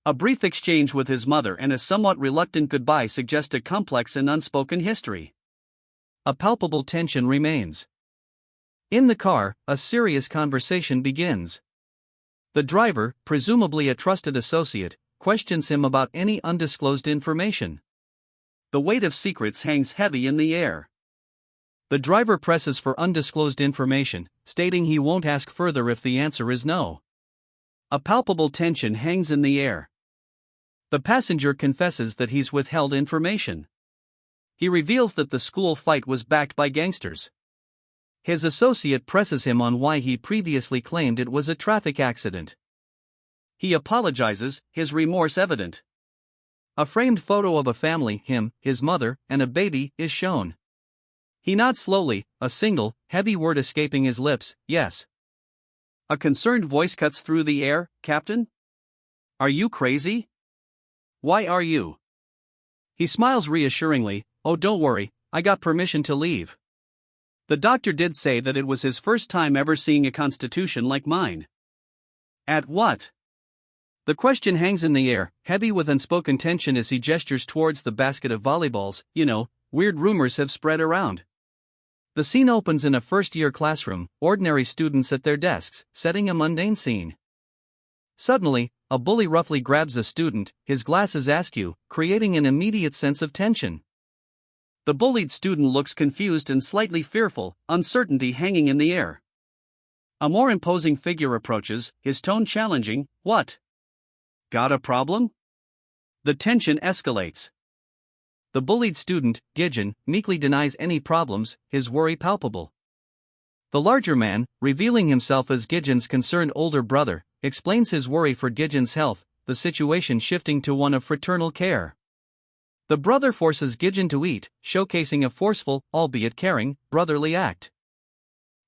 A brief exchange with his mother and a somewhat reluctant goodbye suggest a complex and unspoken history. A palpable tension remains. In the car, a serious conversation begins. The driver, presumably a trusted associate, questions him about any undisclosed information. The weight of secrets hangs heavy in the air. The driver presses for undisclosed information, stating he won't ask further if the answer is no. A palpable tension hangs in the air. The passenger confesses that he's withheld information. He reveals that the school fight was backed by gangsters. His associate presses him on why he previously claimed it was a traffic accident. He apologizes, his remorse evident. A framed photo of a family, him, his mother, and a baby, is shown. He nods slowly, a single, heavy word escaping his lips, "Yes." A concerned voice cuts through the air, "Captain? Are you crazy? Why are you?" He smiles reassuringly, "Oh, don't worry, I got permission to leave. The doctor did say that it was his first time ever seeing a constitution like mine." "At what?" The question hangs in the air, heavy with unspoken tension as he gestures towards the basket of volleyballs. "Weird rumors have spread around. The scene opens in a first-year classroom, ordinary students at their desks, setting a mundane scene. Suddenly, a bully roughly grabs a student, his glasses askew, creating an immediate sense of tension. The bullied student looks confused and slightly fearful, uncertainty hanging in the air. A more imposing figure approaches, his tone challenging. "What? Got a problem?" The tension escalates. The bullied student, Gijin, meekly denies any problems, his worry palpable. The larger man, revealing himself as Gijin's concerned older brother, explains his worry for Gijin's health, the situation shifting to one of fraternal care. The brother forces Gijin to eat, showcasing a forceful, albeit caring, brotherly act.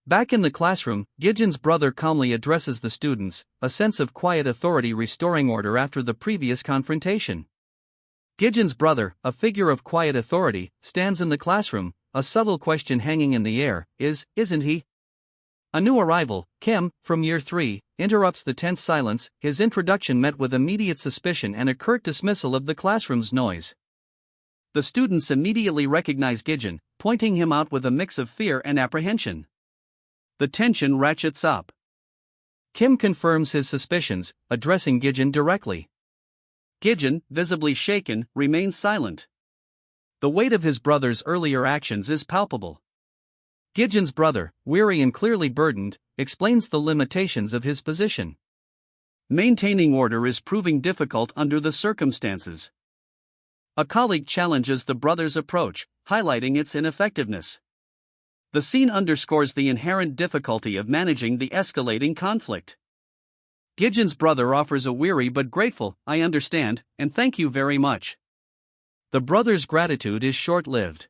Back in the classroom, Gijin's brother calmly addresses the students, a sense of quiet authority restoring order after the previous confrontation. Gijin's brother, a figure of quiet authority, stands in the classroom, a subtle question hanging in the air: isn't he? A new arrival, Kim, from year 3, interrupts the tense silence, his introduction met with immediate suspicion and a curt dismissal of the classroom's noise. The students immediately recognize Gijin, pointing him out with a mix of fear and apprehension. The tension ratchets up. Kim confirms his suspicions, addressing Gijin directly. Gijin, visibly shaken, remains silent. The weight of his brother's earlier actions is palpable. Gijin's brother, weary and clearly burdened, explains the limitations of his position. Maintaining order is proving difficult under the circumstances. A colleague challenges the brother's approach, highlighting its ineffectiveness. The scene underscores the inherent difficulty of managing the escalating conflict. Gijin's brother offers a weary but grateful, "I understand, and thank you very much." The brother's gratitude is short-lived.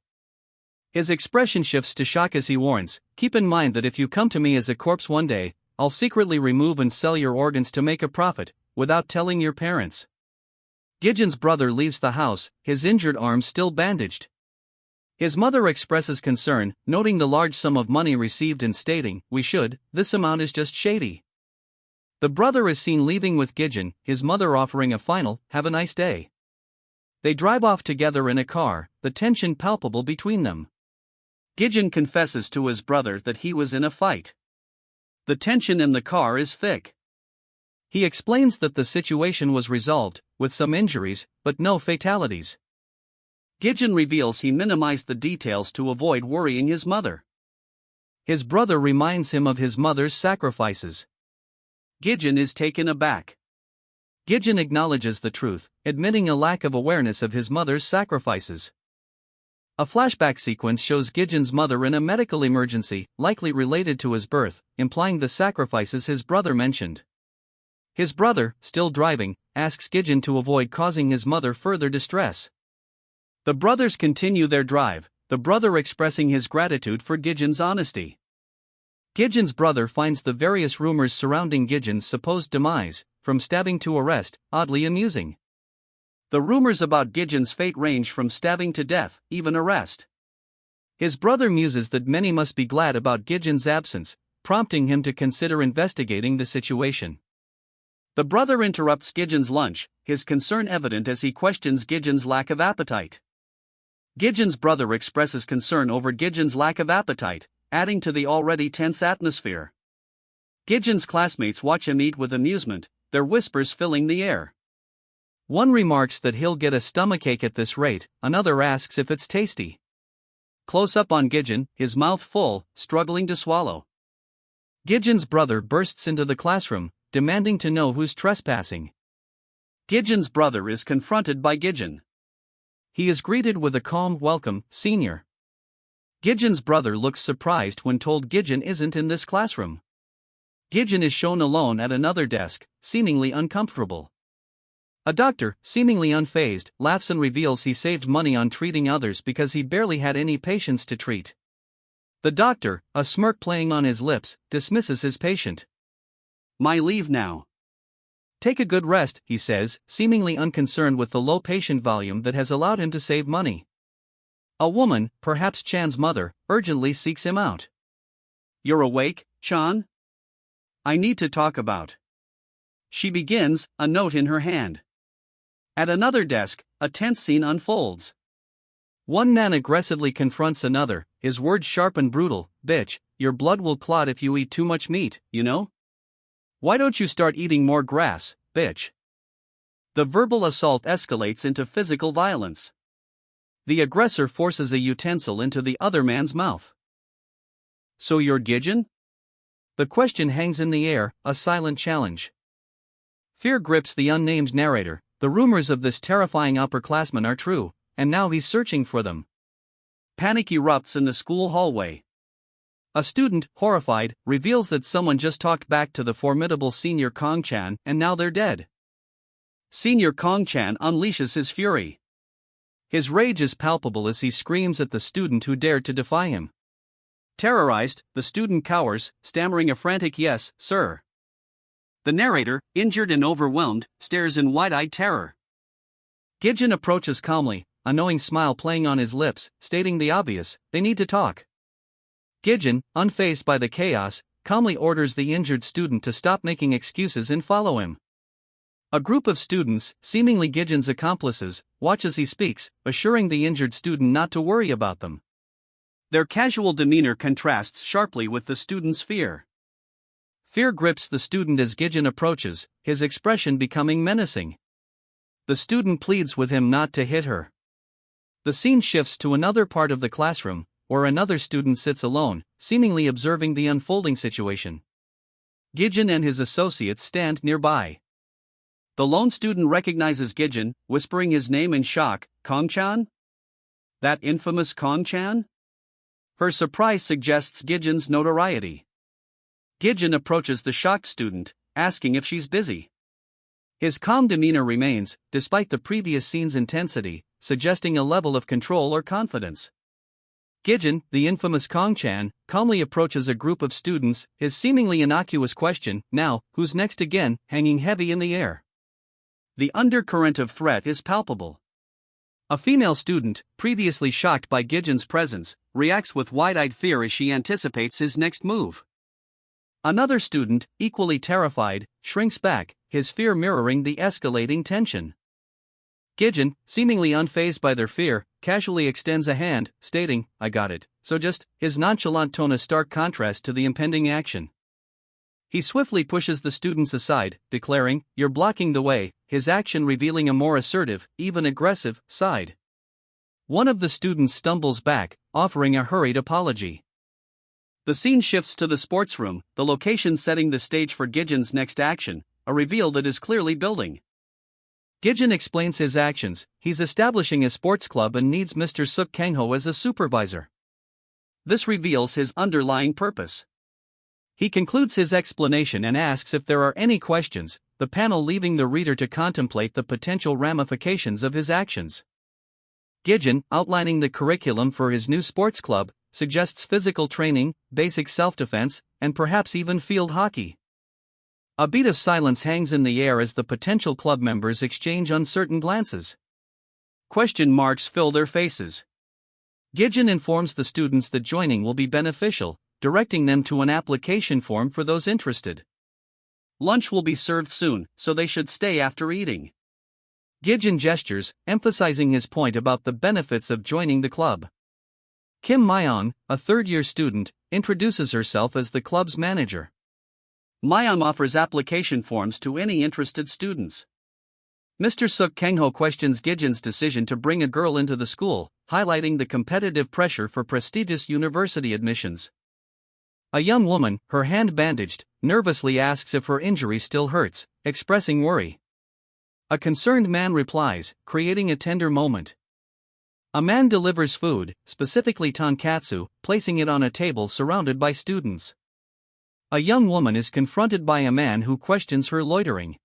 His expression shifts to shock as he warns, "Keep in mind that if you come to me as a corpse one day, I'll secretly remove and sell your organs to make a profit, without telling your parents." Gijin's brother leaves the house, his injured arm still bandaged. His mother expresses concern, noting the large sum of money received and stating, "This amount is just shady." The brother is seen leaving with Gijin, his mother offering a final, "Have a nice day." They drive off together in a car, the tension palpable between them. Gijin confesses to his brother that he was in a fight. The tension in the car is thick. He explains that the situation was resolved, with some injuries, but no fatalities. Gijin reveals he minimized the details to avoid worrying his mother. His brother reminds him of his mother's sacrifices. Gijin is taken aback. Gijin acknowledges the truth, admitting a lack of awareness of his mother's sacrifices. A flashback sequence shows Gijin's mother in a medical emergency, likely related to his birth, implying the sacrifices his brother mentioned. His brother, still driving, asks Gijin to avoid causing his mother further distress. The brothers continue their drive, the brother expressing his gratitude for Gijin's honesty. Gijin's brother finds the various rumors surrounding Gijin's supposed demise, from stabbing to arrest, oddly amusing. The rumors about Gijin's fate range from stabbing to death, even arrest. His brother muses that many must be glad about Gijin's absence, prompting him to consider investigating the situation. The brother interrupts Gijin's lunch, his concern evident as he questions Gijin's lack of appetite. Gijin's brother expresses concern over Gijin's lack of appetite, adding to the already tense atmosphere. Gijin's classmates watch him eat with amusement, their whispers filling the air. One remarks that he'll get a stomachache at this rate, another asks if it's tasty. Close up on Gijin, his mouth full, struggling to swallow. Gijin's brother bursts into the classroom, demanding to know who's trespassing. Gijin's brother is confronted by Gijin. He is greeted with a calm "Welcome, senior." Gijin's brother looks surprised when told Gijin isn't in this classroom. Gijin is shown alone at another desk, seemingly uncomfortable. A doctor, seemingly unfazed, laughs and reveals he saved money on treating others because he barely had any patients to treat. The doctor, a smirk playing on his lips, dismisses his patient. "My leave now." "Take a good rest," he says, seemingly unconcerned with the low patient volume that has allowed him to save money. A woman, perhaps Chan's mother, urgently seeks him out. "You're awake, Chan? I need to talk about." She begins, a note in her hand. At another desk, a tense scene unfolds. One man aggressively confronts another, his words sharp and brutal. Bitch, your blood will clot if you eat too much meat, you know? Why don't you start eating more grass, bitch? The verbal assault escalates into physical violence. The aggressor forces a utensil into the other man's mouth. So you're Gijin? The question hangs in the air, a silent challenge. Fear grips the unnamed narrator. The rumors of this terrifying upperclassman are true, and now he's searching for them. Panic erupts in the school hallway. A student, horrified, reveals that someone just talked back to the formidable Senior Kong-chan and now they're dead. Senior Kong-chan unleashes his fury. His rage is palpable as he screams at the student who dared to defy him. Terrorized, the student cowers, stammering a frantic "Yes, sir." The narrator, injured and overwhelmed, stares in wide-eyed terror. Gijin approaches calmly, a knowing smile playing on his lips, stating the obvious: they need to talk. Gijin, unfazed by the chaos, calmly orders the injured student to stop making excuses and follow him. A group of students, seemingly Gijin's accomplices, watch as he speaks, assuring the injured student not to worry about them. Their casual demeanor contrasts sharply with the student's fear. Fear grips the student as Gijin approaches, his expression becoming menacing. The student pleads with him not to hit her. The scene shifts to another part of the classroom, where another student sits alone, seemingly observing the unfolding situation. Gijin and his associates stand nearby. The lone student recognizes Gijin, whispering his name in shock. Kong-chan? That infamous Kong-chan? Her surprise suggests Gijin's notoriety. Gijin approaches the shocked student, asking if she's busy. His calm demeanor remains, despite the previous scene's intensity, suggesting a level of control or confidence. Gijin, the infamous Kong-chan, calmly approaches a group of students, his seemingly innocuous question, "Now, who's next?" again, hanging heavy in the air. The undercurrent of threat is palpable. A female student, previously shocked by Gijin's presence, reacts with wide-eyed fear as she anticipates his next move. Another student, equally terrified, shrinks back, his fear mirroring the escalating tension. Gijin, seemingly unfazed by their fear, casually extends a hand, stating, "I got it." So just, his nonchalant tone a stark contrast to the impending action. He swiftly pushes the students aside, declaring, "You're blocking the way," his action revealing a more assertive, even aggressive, side. One of the students stumbles back, offering a hurried apology. The scene shifts to the sports room, the location setting the stage for Gijin's next action, a reveal that is clearly building. Gijin explains his actions. He's establishing a sports club and needs Mr. Suk Kangho as a supervisor. This reveals his underlying purpose. He concludes his explanation and asks if there are any questions, the panel leaving the reader to contemplate the potential ramifications of his actions. Gijin, outlining the curriculum for his new sports club, suggests physical training, basic self-defense, and perhaps even field hockey. A beat of silence hangs in the air as the potential club members exchange uncertain glances. Question marks fill their faces. Gijin informs the students that joining will be beneficial, directing them to an application form for those interested. Lunch will be served soon, so they should stay after eating. Gijin gestures, emphasizing his point about the benefits of joining the club. Kim Myong, a third-year student, introduces herself as the club's manager. Myong offers application forms to any interested students. Mr. Suk Kangho questions Gijin's decision to bring a girl into the school, highlighting the competitive pressure for prestigious university admissions. A young woman, her hand bandaged, nervously asks if her injury still hurts, expressing worry. A concerned man replies, creating a tender moment. A man delivers food, specifically tonkatsu, placing it on a table surrounded by students. A young woman is confronted by a man who questions her loitering.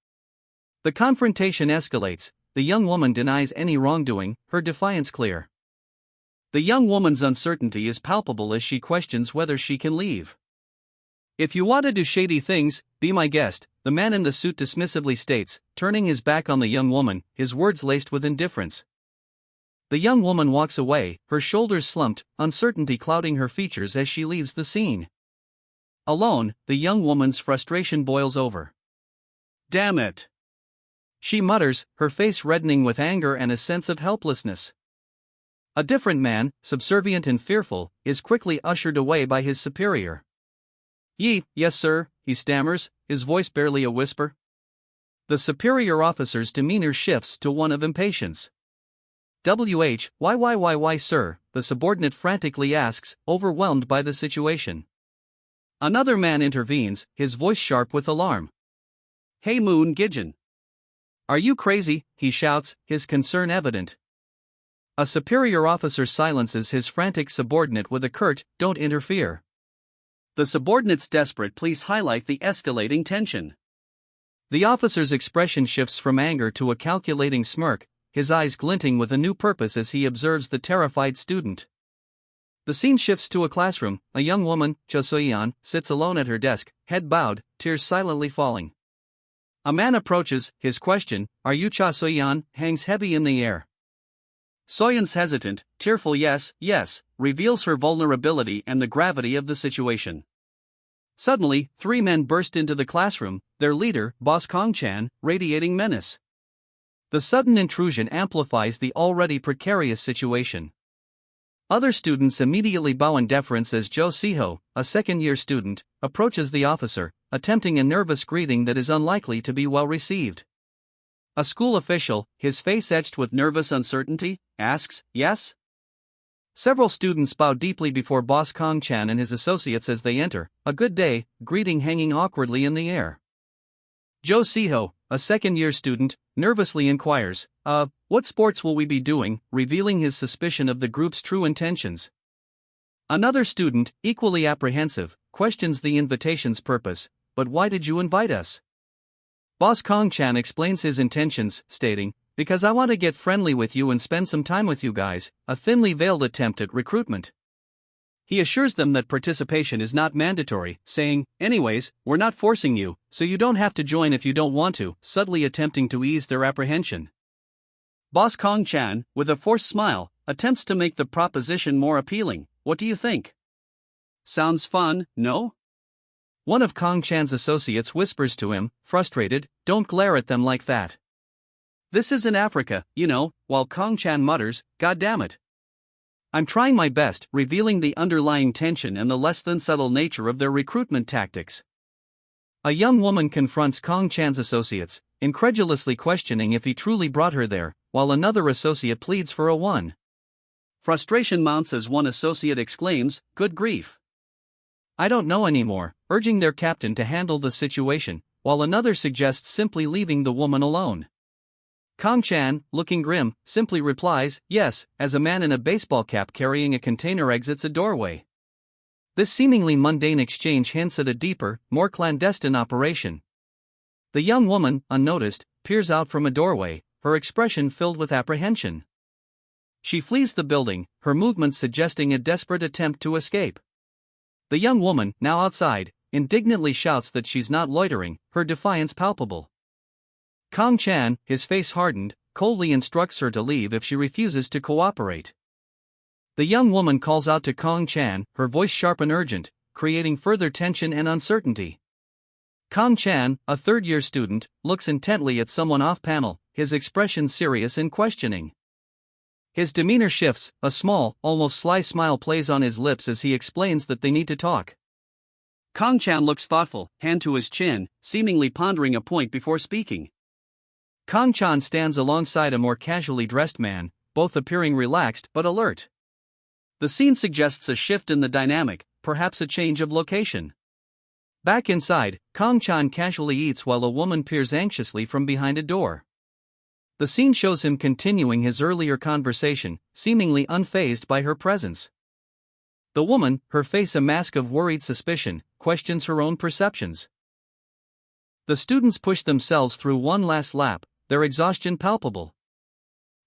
The confrontation escalates, the young woman denies any wrongdoing, her defiance clear. The young woman's uncertainty is palpable as she questions whether she can leave. "If you want to do shady things, be my guest," the man in the suit dismissively states, turning his back on the young woman, his words laced with indifference. The young woman walks away, her shoulders slumped, uncertainty clouding her features as she leaves the scene. Alone, the young woman's frustration boils over. "Damn it!" she mutters, her face reddening with anger and a sense of helplessness. A different man, subservient and fearful, is quickly ushered away by his superior. Yes sir, he stammers, his voice barely a whisper. The superior officer's demeanor shifts to one of impatience. Why, sir, the subordinate frantically asks, overwhelmed by the situation. Another man intervenes, his voice sharp with alarm. Hey Moon Gijin. Are you crazy? He shouts, his concern evident. A superior officer silences his frantic subordinate with a curt, don't interfere. The subordinate's desperate pleas highlight the escalating tension. The officer's expression shifts from anger to a calculating smirk, his eyes glinting with a new purpose as he observes the terrified student. The scene shifts to a classroom. A young woman, Cho Soyeon, sits alone at her desk, head bowed, tears silently falling. A man approaches, his question, "Are you Cha Soyeon?" hangs heavy in the air. Soyeon's hesitant, tearful yes, reveals her vulnerability and the gravity of the situation. Suddenly, three men burst into the classroom, their leader, Boss Kong-chan, radiating menace. The sudden intrusion amplifies the already precarious situation. Other students immediately bow in deference as Jo Siho, a second-year student, approaches the officer, attempting a nervous greeting that is unlikely to be well received. A school official, his face etched with nervous uncertainty, asks, "Yes?" Several students bow deeply before Boss Kong-chan and his associates as they enter, a good day, greeting hanging awkwardly in the air. Jo Siho, a second-year student, nervously inquires, what sports will we be doing?" revealing his suspicion of the group's true intentions. Another student, equally apprehensive, questions the invitation's purpose, "But why did you invite us?" Boss Kong-chan explains his intentions, stating, "Because I want to get friendly with you and spend some time with you guys," a thinly veiled attempt at recruitment. He assures them that participation is not mandatory, saying, "Anyways, we're not forcing you, so you don't have to join if you don't want to," subtly attempting to ease their apprehension. Boss Kong-chan, with a forced smile, attempts to make the proposition more appealing. "What do you think? Sounds fun, no?" One of Kong-chan's associates whispers to him, frustrated, "Don't glare at them like that. This isn't Africa, you know," while Kong-chan mutters, "God damn it. I'm trying my best," revealing the underlying tension and the less than subtle nature of their recruitment tactics. A young woman confronts Kong-chan's associates, incredulously questioning if he truly brought her there, while another associate pleads for a one. Frustration mounts as one associate exclaims, "Good grief. I don't know anymore," urging their captain to handle the situation, while another suggests simply leaving the woman alone. Kong-chan, looking grim, simply replies, "Yes," as a man in a baseball cap carrying a container exits a doorway. This seemingly mundane exchange hints at a deeper, more clandestine operation. The young woman, unnoticed, peers out from a doorway, her expression filled with apprehension. She flees the building, her movements suggesting a desperate attempt to escape. The young woman, now outside, indignantly shouts that she's not loitering, her defiance palpable. Kong-chan, his face hardened, coldly instructs her to leave if she refuses to cooperate. The young woman calls out to Kong-chan, her voice sharp and urgent, creating further tension and uncertainty. Kong-chan, a third-year student, looks intently at someone off-panel, his expression serious and questioning. His demeanor shifts, a small, almost sly smile plays on his lips as he explains that they need to talk. Kong-chan looks thoughtful, hand to his chin, seemingly pondering a point before speaking. Kong-chan stands alongside a more casually dressed man, both appearing relaxed but alert. The scene suggests a shift in the dynamic, perhaps a change of location. Back inside, Kong-chan casually eats while a woman peers anxiously from behind a door. The scene shows him continuing his earlier conversation, seemingly unfazed by her presence. The woman, her face a mask of worried suspicion, questions her own perceptions. The students push themselves through one last lap, their exhaustion palpable.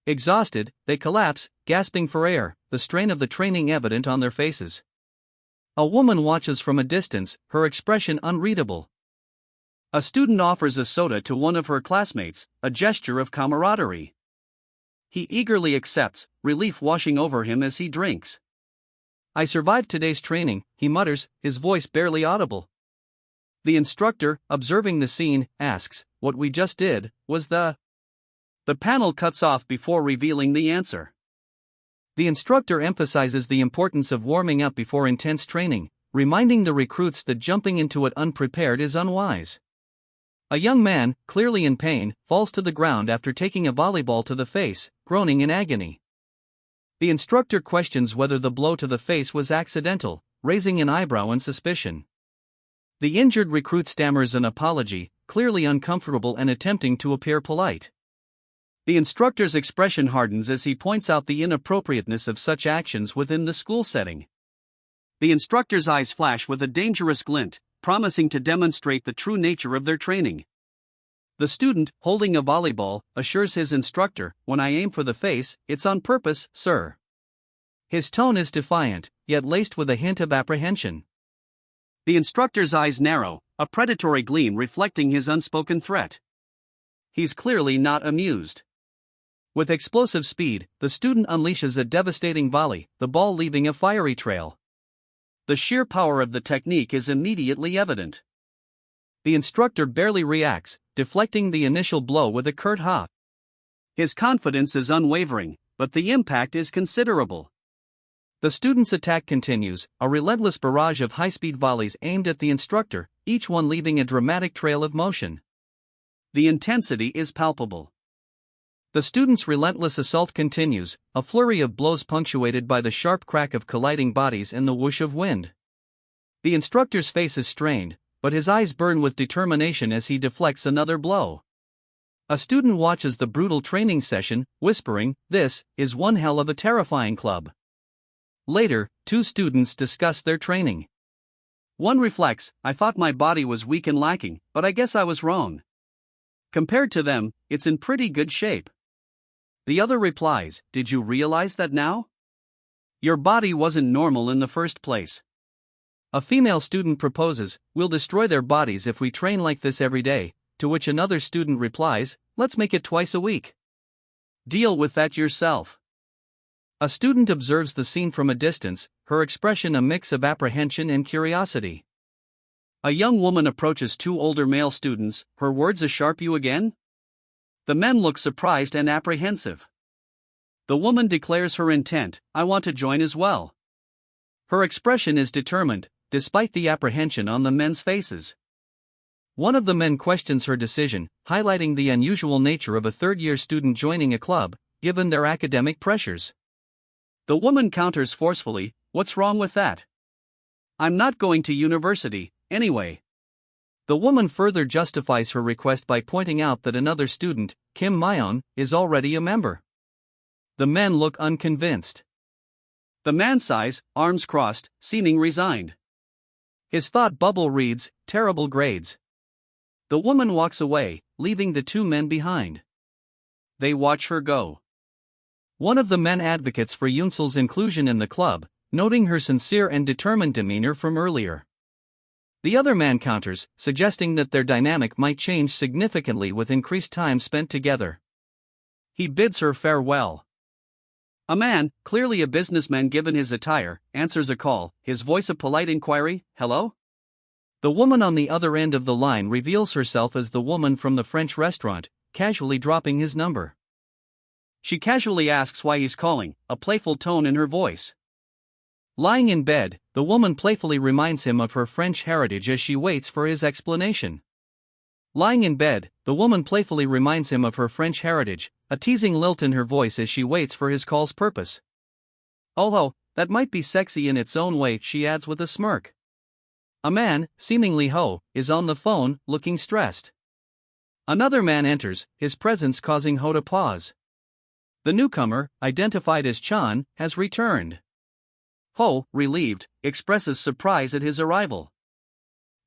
Exhausted, they collapse, gasping for air, the strain of the training evident on their faces. A woman watches from a distance, her expression unreadable. A student offers a soda to one of her classmates, a gesture of camaraderie. He eagerly accepts, relief washing over him as he drinks. "I survived today's training," he mutters, his voice barely audible. The instructor, observing the scene, asks, "What we just did, was the..." The panel cuts off before revealing the answer. The instructor emphasizes the importance of warming up before intense training, reminding the recruits that jumping into it unprepared is unwise. A young man, clearly in pain, falls to the ground after taking a volleyball to the face, groaning in agony. The instructor questions whether the blow to the face was accidental, raising an eyebrow in suspicion. The injured recruit stammers an apology, clearly uncomfortable and attempting to appear polite. The instructor's expression hardens as he points out the inappropriateness of such actions within the school setting. The instructor's eyes flash with a dangerous glint, promising to demonstrate the true nature of their training. The student, holding a volleyball, assures his instructor, "When I aim for the face, it's on purpose, sir." His tone is defiant, yet laced with a hint of apprehension. The instructor's eyes narrow, a predatory gleam reflecting his unspoken threat. He's clearly not amused. With explosive speed, the student unleashes a devastating volley, the ball leaving a fiery trail. The sheer power of the technique is immediately evident. The instructor barely reacts, deflecting the initial blow with a curt "ha." His confidence is unwavering, but the impact is considerable. The student's attack continues, a relentless barrage of high-speed volleys aimed at the instructor, each one leaving a dramatic trail of motion. The intensity is palpable. The student's relentless assault continues, a flurry of blows punctuated by the sharp crack of colliding bodies and the whoosh of wind. The instructor's face is strained, but his eyes burn with determination as he deflects another blow. A student watches the brutal training session, whispering, "This is one hell of a terrifying club." Later, two students discuss their training. One reflects, "I thought my body was weak and lacking, but I guess I was wrong. Compared to them, it's in pretty good shape." The other replies, "Did you realize that now? Your body wasn't normal in the first place." A female student proposes, "We'll destroy their bodies if we train like this every day," to which another student replies, "Let's make it twice a week. Deal with that yourself." A student observes the scene from a distance, her expression a mix of apprehension and curiosity. A young woman approaches two older male students, her words a "Sharp you again?" The men look surprised and apprehensive. The woman declares her intent, "I want to join as well." Her expression is determined, despite the apprehension on the men's faces. One of the men questions her decision, highlighting the unusual nature of a third-year student joining a club, given their academic pressures. The woman counters forcefully, "What's wrong with that? I'm not going to university, anyway." The woman further justifies her request by pointing out that another student, Kim Myeon, is already a member. The men look unconvinced. The man sighs, arms crossed, seeming resigned. His thought bubble reads, "Terrible grades." The woman walks away, leaving the two men behind. They watch her go. One of the men advocates for Yunsul's inclusion in the club, noting her sincere and determined demeanor from earlier. The other man counters, suggesting that their dynamic might change significantly with increased time spent together. He bids her farewell. A man, clearly a businessman given his attire, answers a call, his voice a polite inquiry, "Hello?" The woman on the other end of the line reveals herself as the woman from the French restaurant, casually dropping his number. She casually asks why he's calling, a playful tone in her voice. Lying in bed, the woman playfully reminds him of her French heritage as she waits for his explanation. Lying in bed, the woman playfully reminds him of her French heritage, a teasing lilt in her voice as she waits for his call's purpose. "Oh, that might be sexy in its own way," she adds with a smirk. A man, seemingly Ho, is on the phone, looking stressed. Another man enters, his presence causing Ho to pause. The newcomer, identified as Chan, has returned. Ho, relieved, expresses surprise at his arrival.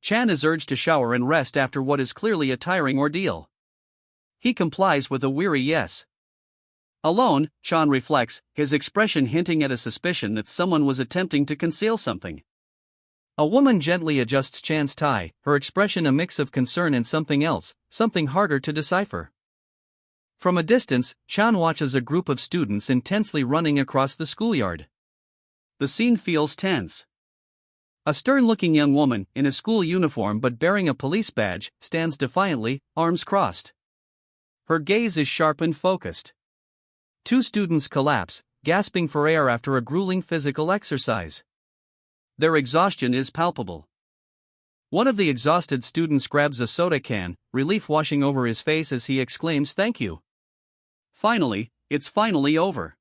Chan is urged to shower and rest after what is clearly a tiring ordeal. He complies with a weary yes. Alone, Chan reflects, his expression hinting at a suspicion that someone was attempting to conceal something. A woman gently adjusts Chan's tie, her expression a mix of concern and something else, something harder to decipher. From a distance, Chan watches a group of students intensely running across the schoolyard. The scene feels tense. A stern-looking young woman, in a school uniform but bearing a police badge, stands defiantly, arms crossed. Her gaze is sharp and focused. Two students collapse, gasping for air after a grueling physical exercise. Their exhaustion is palpable. One of the exhausted students grabs a soda can, relief washing over his face as he exclaims, "Thank you." Finally, it's finally over.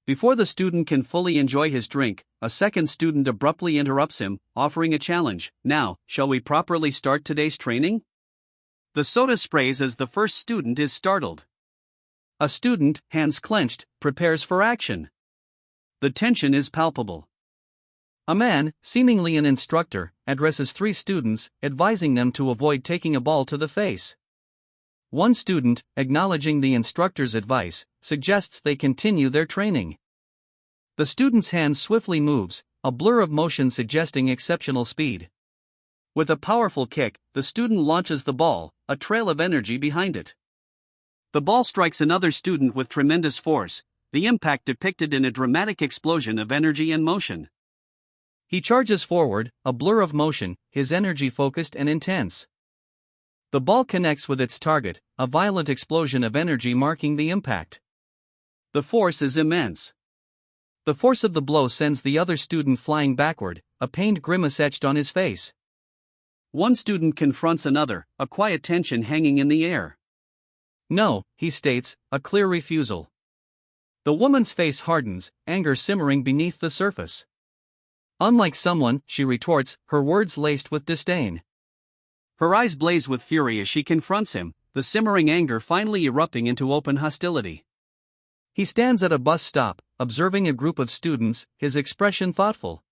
Before the student can fully enjoy his drink, a second student abruptly interrupts him, offering a challenge. "Now, shall we properly start today's training?" The soda sprays as the first student is startled. A student, hands clenched, prepares for action. The tension is palpable. A man, seemingly an instructor, addresses 3 students, advising them to avoid taking a ball to the face. One student, acknowledging the instructor's advice, suggests they continue their training. The student's hand swiftly moves, a blur of motion suggesting exceptional speed. With a powerful kick, the student launches the ball, a trail of energy behind it. The ball strikes another student with tremendous force, the impact depicted in a dramatic explosion of energy and motion. He charges forward, a blur of motion, his energy focused and intense. The ball connects with its target, a violent explosion of energy marking the impact. The force is immense. The force of the blow sends the other student flying backward, a pained grimace etched on his face. One student confronts another, a quiet tension hanging in the air. "No," he states, a clear refusal. The woman's face hardens, anger simmering beneath the surface. "Unlike someone," she retorts, her words laced with disdain. Her eyes blaze with fury as she confronts him, the simmering anger finally erupting into open hostility. He stands at a bus stop, observing a group of students, his expression thoughtful.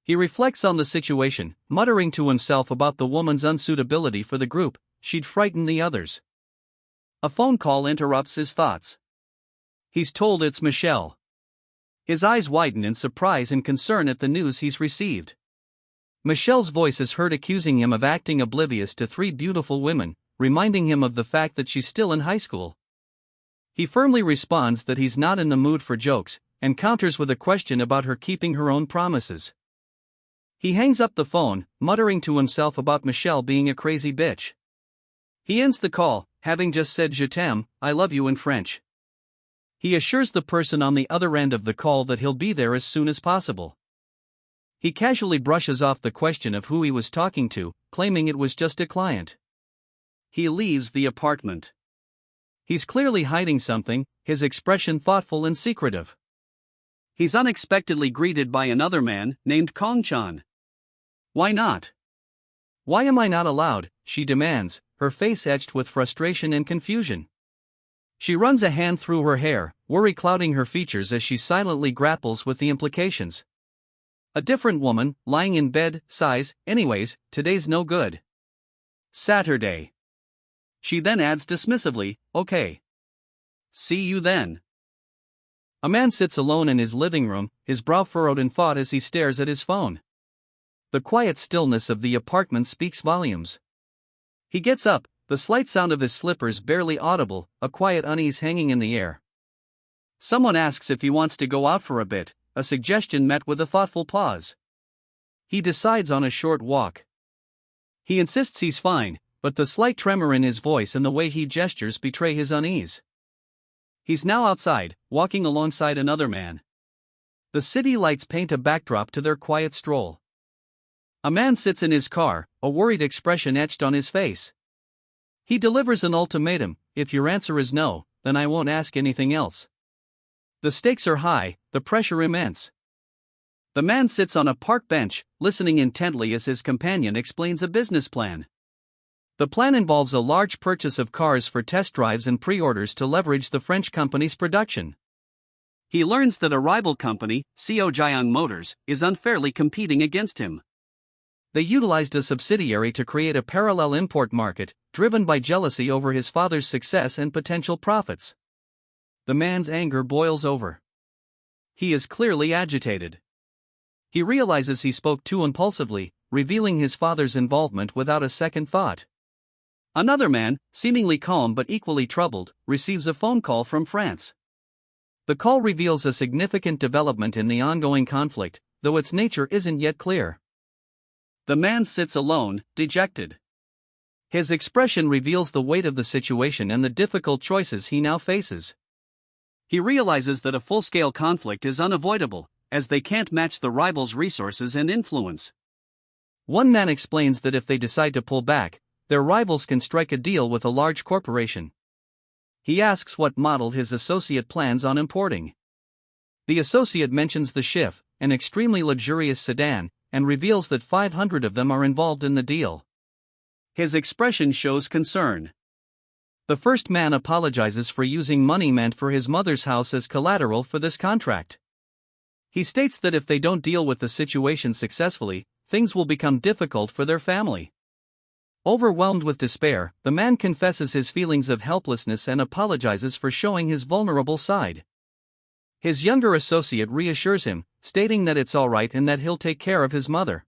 He reflects on the situation, muttering to himself about the woman's unsuitability for the group. She'd frighten the others. A phone call interrupts his thoughts. He's told it's Michelle. His eyes widen in surprise and concern at the news he's received. Michelle's voice is heard accusing him of acting oblivious to 3 beautiful women, reminding him of the fact that she's still in high school. He firmly responds that he's not in the mood for jokes, and counters with a question about her keeping her own promises. He hangs up the phone, muttering to himself about Michelle being a crazy bitch. He ends the call, having just said "Je t'aime, I love you" in French. He assures the person on the other end of the call that he'll be there as soon as possible. He casually brushes off the question of who he was talking to, claiming it was just a client. He leaves the apartment. He's clearly hiding something, his expression thoughtful and secretive. He's unexpectedly greeted by another man, named Kong-chan. "Why not? Why am I not allowed?" she demands, her face etched with frustration and confusion. She runs a hand through her hair, worry clouding her features as she silently grapples with the implications. A different woman, lying in bed, sighs, "Anyways, today's no good. Saturday." She then adds dismissively, "Okay. See you then." A man sits alone in his living room, his brow furrowed in thought as he stares at his phone. The quiet stillness of the apartment speaks volumes. He gets up, the slight sound of his slippers barely audible, a quiet unease hanging in the air. Someone asks if he wants to go out for a bit, a suggestion met with a thoughtful pause. He decides on a short walk. He insists he's fine, but the slight tremor in his voice and the way he gestures betray his unease. He's now outside, walking alongside another man. The city lights paint a backdrop to their quiet stroll. A man sits in his car, a worried expression etched on his face. He delivers an ultimatum: "If your answer is no, then I won't ask anything else." The stakes are high, the pressure immense. The man sits on a park bench, listening intently as his companion explains a business plan. The plan involves a large purchase of cars for test drives and pre-orders to leverage the French company's production. He learns that a rival company, Jiang Motors, is unfairly competing against him. They utilized a subsidiary to create a parallel import market, driven by jealousy over his father's success and potential profits. The man's anger boils over. He is clearly agitated. He realizes he spoke too impulsively, revealing his father's involvement without a second thought. Another man, seemingly calm but equally troubled, receives a phone call from France. The call reveals a significant development in the ongoing conflict, though its nature isn't yet clear. The man sits alone, dejected. His expression reveals the weight of the situation and the difficult choices he now faces. He realizes that a full-scale conflict is unavoidable, as they can't match the rivals' resources and influence. One man explains that if they decide to pull back, their rivals can strike a deal with a large corporation. He asks what model his associate plans on importing. The associate mentions the Schiff, an extremely luxurious sedan, and reveals that 500 of them are involved in the deal. His expression shows concern. The first man apologizes for using money meant for his mother's house as collateral for this contract. He states that if they don't deal with the situation successfully, things will become difficult for their family. Overwhelmed with despair, the man confesses his feelings of helplessness and apologizes for showing his vulnerable side. His younger associate reassures him, stating that it's all right and that he'll take care of his mother.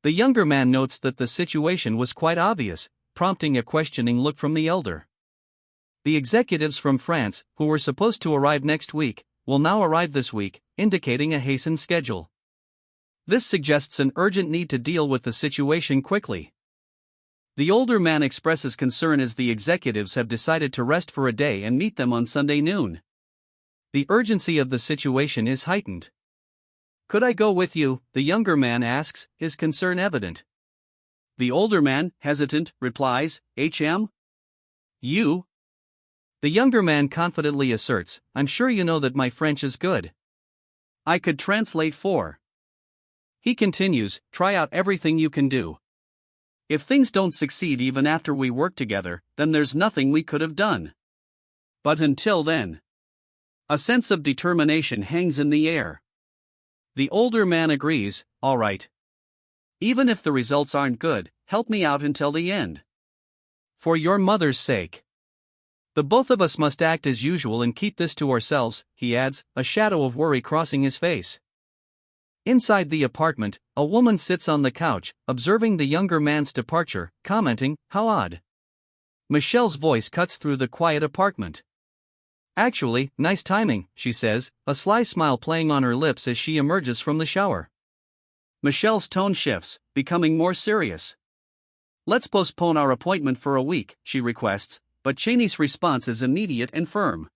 The younger man notes that the situation was quite obvious, prompting a questioning look from the elder. The executives from France, who were supposed to arrive next week, will now arrive this week, indicating a hastened schedule. This suggests an urgent need to deal with the situation quickly. The older man expresses concern as the executives have decided to rest for a day and meet them on Sunday noon. The urgency of the situation is heightened. "Could I go with you?" the younger man asks, his concern evident. The older man, hesitant, replies, You? The younger man confidently asserts, "I'm sure you know that my French is good. I could translate for." He continues, "Try out everything you can do. If things don't succeed even after we work together, then there's nothing we could have done. But until then." A sense of determination hangs in the air. The older man agrees, "All right. Even if the results aren't good, help me out until the end. For your mother's sake. The both of us must act as usual and keep this to ourselves," he adds, a shadow of worry crossing his face. Inside the apartment, a woman sits on the couch, observing the younger man's departure, commenting, "How odd." Michelle's voice cuts through the quiet apartment. "Actually, nice timing," she says, a sly smile playing on her lips as she emerges from the shower. Michelle's tone shifts, becoming more serious. "Let's postpone our appointment for a week," she requests, but Cheney's response is immediate and firm.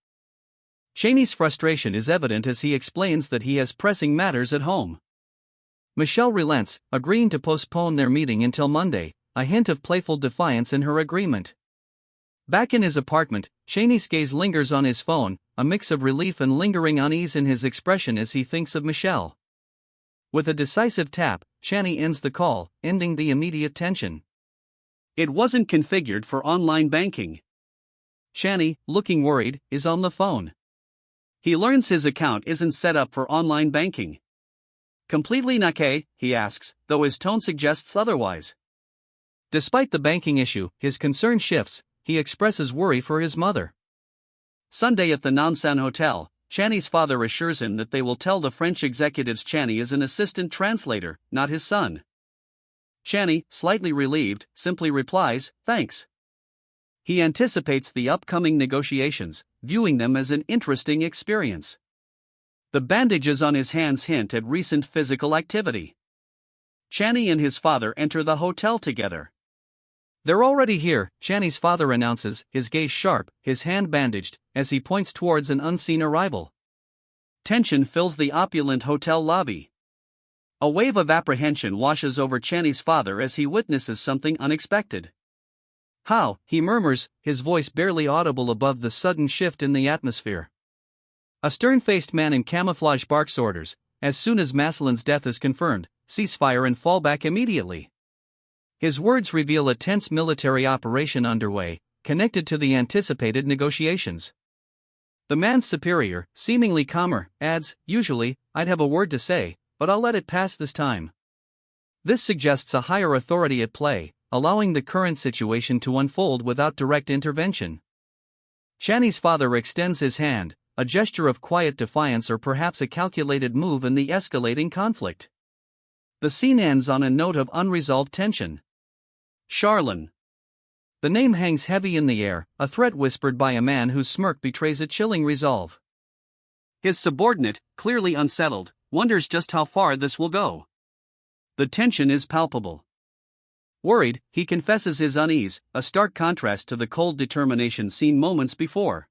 Cheney's frustration is evident as he explains that he has pressing matters at home. Michelle relents, agreeing to postpone their meeting until Monday, a hint of playful defiance in her agreement. Back in his apartment, Cheney's gaze lingers on his phone, a mix of relief and lingering unease in his expression as he thinks of Michelle. With a decisive tap, Cheney ends the call, ending the immediate tension. It wasn't configured for online banking. Cheney, looking worried, is on the phone. He learns his account isn't set up for online banking. "Completely naqué?" he asks, though his tone suggests otherwise. Despite the banking issue, his concern shifts. He expresses worry for his mother. Sunday at the Namsan Hotel, Channy's father assures him that they will tell the French executives Channy is an assistant translator, not his son. Channy, slightly relieved, simply replies, "Thanks." He anticipates the upcoming negotiations, viewing them as an interesting experience. The bandages on his hands hint at recent physical activity. Channy and his father enter the hotel together. "They're already here," Channy's father announces, his gaze sharp, his hand bandaged, as he points towards an unseen arrival. Tension fills the opulent hotel lobby. A wave of apprehension washes over Channy's father as he witnesses something unexpected. "How?" he murmurs, his voice barely audible above the sudden shift in the atmosphere. A stern-faced man in camouflage barks orders, "As soon as Massillon's death is confirmed, cease fire and fall back immediately." His words reveal a tense military operation underway, connected to the anticipated negotiations. The man's superior, seemingly calmer, adds, "Usually, I'd have a word to say, but I'll let it pass this time." This suggests a higher authority at play, allowing the current situation to unfold without direct intervention. Channy's father extends his hand, a gesture of quiet defiance or perhaps a calculated move in the escalating conflict. The scene ends on a note of unresolved tension. Charlene. The name hangs heavy in the air, a threat whispered by a man whose smirk betrays a chilling resolve. His subordinate, clearly unsettled, wonders just how far this will go. The tension is palpable. Worried, he confesses his unease, a stark contrast to the cold determination seen moments before.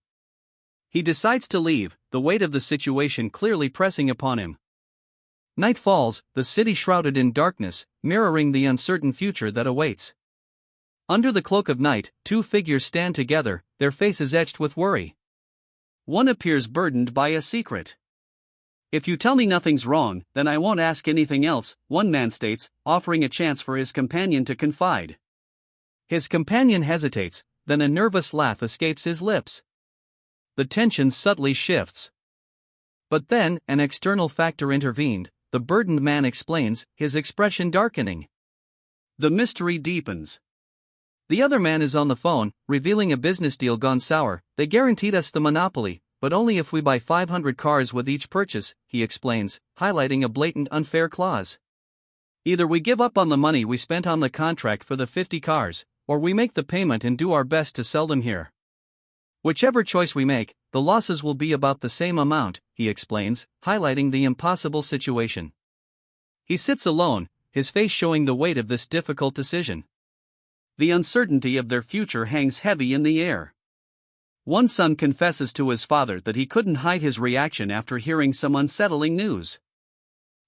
He decides to leave, the weight of the situation clearly pressing upon him. Night falls, the city shrouded in darkness, mirroring the uncertain future that awaits. Under the cloak of night, two figures stand together, their faces etched with worry. One appears burdened by a secret. "If you tell me nothing's wrong, then I won't ask anything else," one man states, offering a chance for his companion to confide. His companion hesitates, then a nervous laugh escapes his lips. The tension subtly shifts. But then, an external factor intervened, the burdened man explains, his expression darkening. The mystery deepens. The other man is on the phone, revealing a business deal gone sour. "They guaranteed us the monopoly, but only if we buy 500 cars with each purchase," he explains, highlighting a blatant unfair clause. "Either we give up on the money we spent on the contract for the 50 cars, or we make the payment and do our best to sell them here. Whichever choice we make, the losses will be about the same amount," he explains, highlighting the impossible situation. He sits alone, his face showing the weight of this difficult decision. The uncertainty of their future hangs heavy in the air. One son confesses to his father that he couldn't hide his reaction after hearing some unsettling news.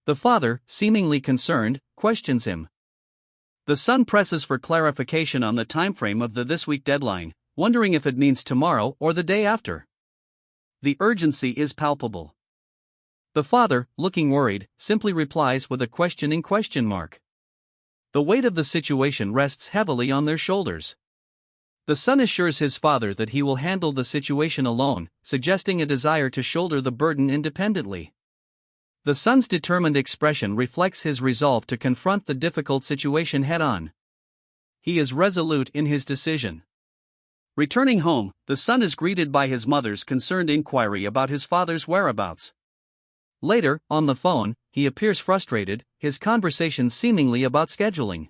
The father, seemingly concerned, questions him. The son presses for clarification on the timeframe of the this week deadline, wondering if it means tomorrow or the day after. The urgency is palpable. The father, looking worried, simply replies with a questioning question mark. The weight of the situation rests heavily on their shoulders. The son assures his father that he will handle the situation alone, suggesting a desire to shoulder the burden independently. The son's determined expression reflects his resolve to confront the difficult situation head-on. He is resolute in his decision. Returning home, the son is greeted by his mother's concerned inquiry about his father's whereabouts. Later, on the phone, he appears frustrated, his conversation seemingly about scheduling.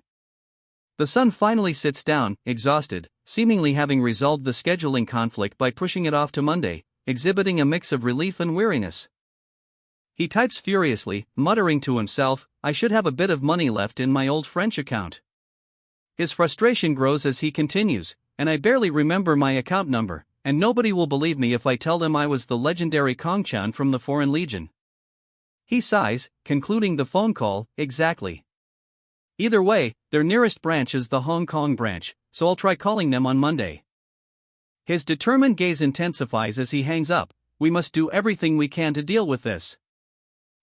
The son finally sits down, exhausted, seemingly having resolved the scheduling conflict by pushing it off to Monday, exhibiting a mix of relief and weariness. He types furiously, muttering to himself, "I should have a bit of money left in my old French account." His frustration grows as he continues, "And I barely remember my account number, and nobody will believe me if I tell them I was the legendary Kong-chan from the Foreign Legion." He sighs, concluding the phone call, "Exactly. Either way, their nearest branch is the Hong Kong branch, so I'll try calling them on Monday." His determined gaze intensifies as he hangs up. "We must do everything we can to deal with this."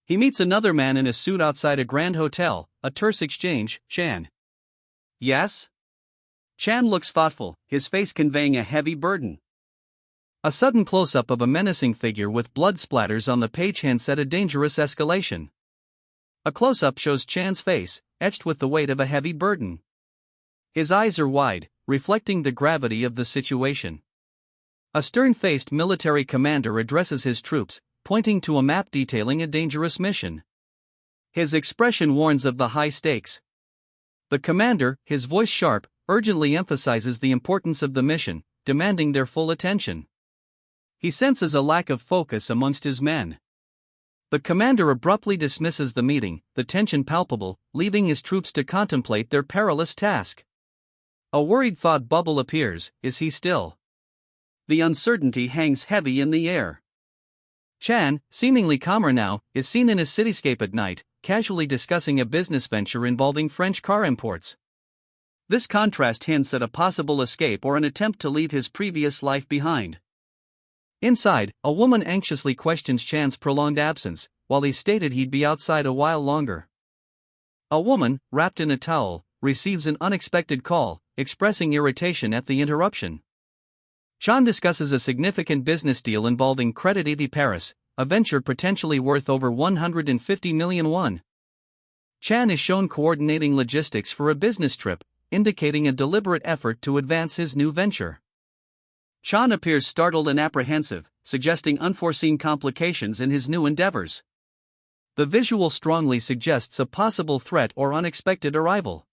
He meets another man in a suit outside a grand hotel, a terse exchange. "Chan." "Yes?" Chan looks thoughtful, his face conveying a heavy burden. A sudden close-up of a menacing figure with blood splatters on the page hints at a dangerous escalation. A close-up shows Chan's face, etched with the weight of a heavy burden. His eyes are wide, reflecting the gravity of the situation. A stern-faced military commander addresses his troops, pointing to a map detailing a dangerous mission. His expression warns of the high stakes. The commander, his voice sharp, urgently emphasizes the importance of the mission, demanding their full attention. He senses a lack of focus amongst his men. The commander abruptly dismisses the meeting, the tension palpable, leaving his troops to contemplate their perilous task. A worried thought bubble appears, is he still? The uncertainty hangs heavy in the air. Chan, seemingly calmer now, is seen in his cityscape at night, casually discussing a business venture involving French car imports. This contrast hints at a possible escape or an attempt to leave his previous life behind. Inside, a woman anxiously questions Chan's prolonged absence, while he stated he'd be outside a while longer. A woman, wrapped in a towel, receives an unexpected call, expressing irritation at the interruption. Chan discusses a significant business deal involving Crédit de Paris, a venture potentially worth over 150 million won. Chan is shown coordinating logistics for a business trip, indicating a deliberate effort to advance his new venture. Chan appears startled and apprehensive, suggesting unforeseen complications in his new endeavors. The visual strongly suggests a possible threat or unexpected arrival.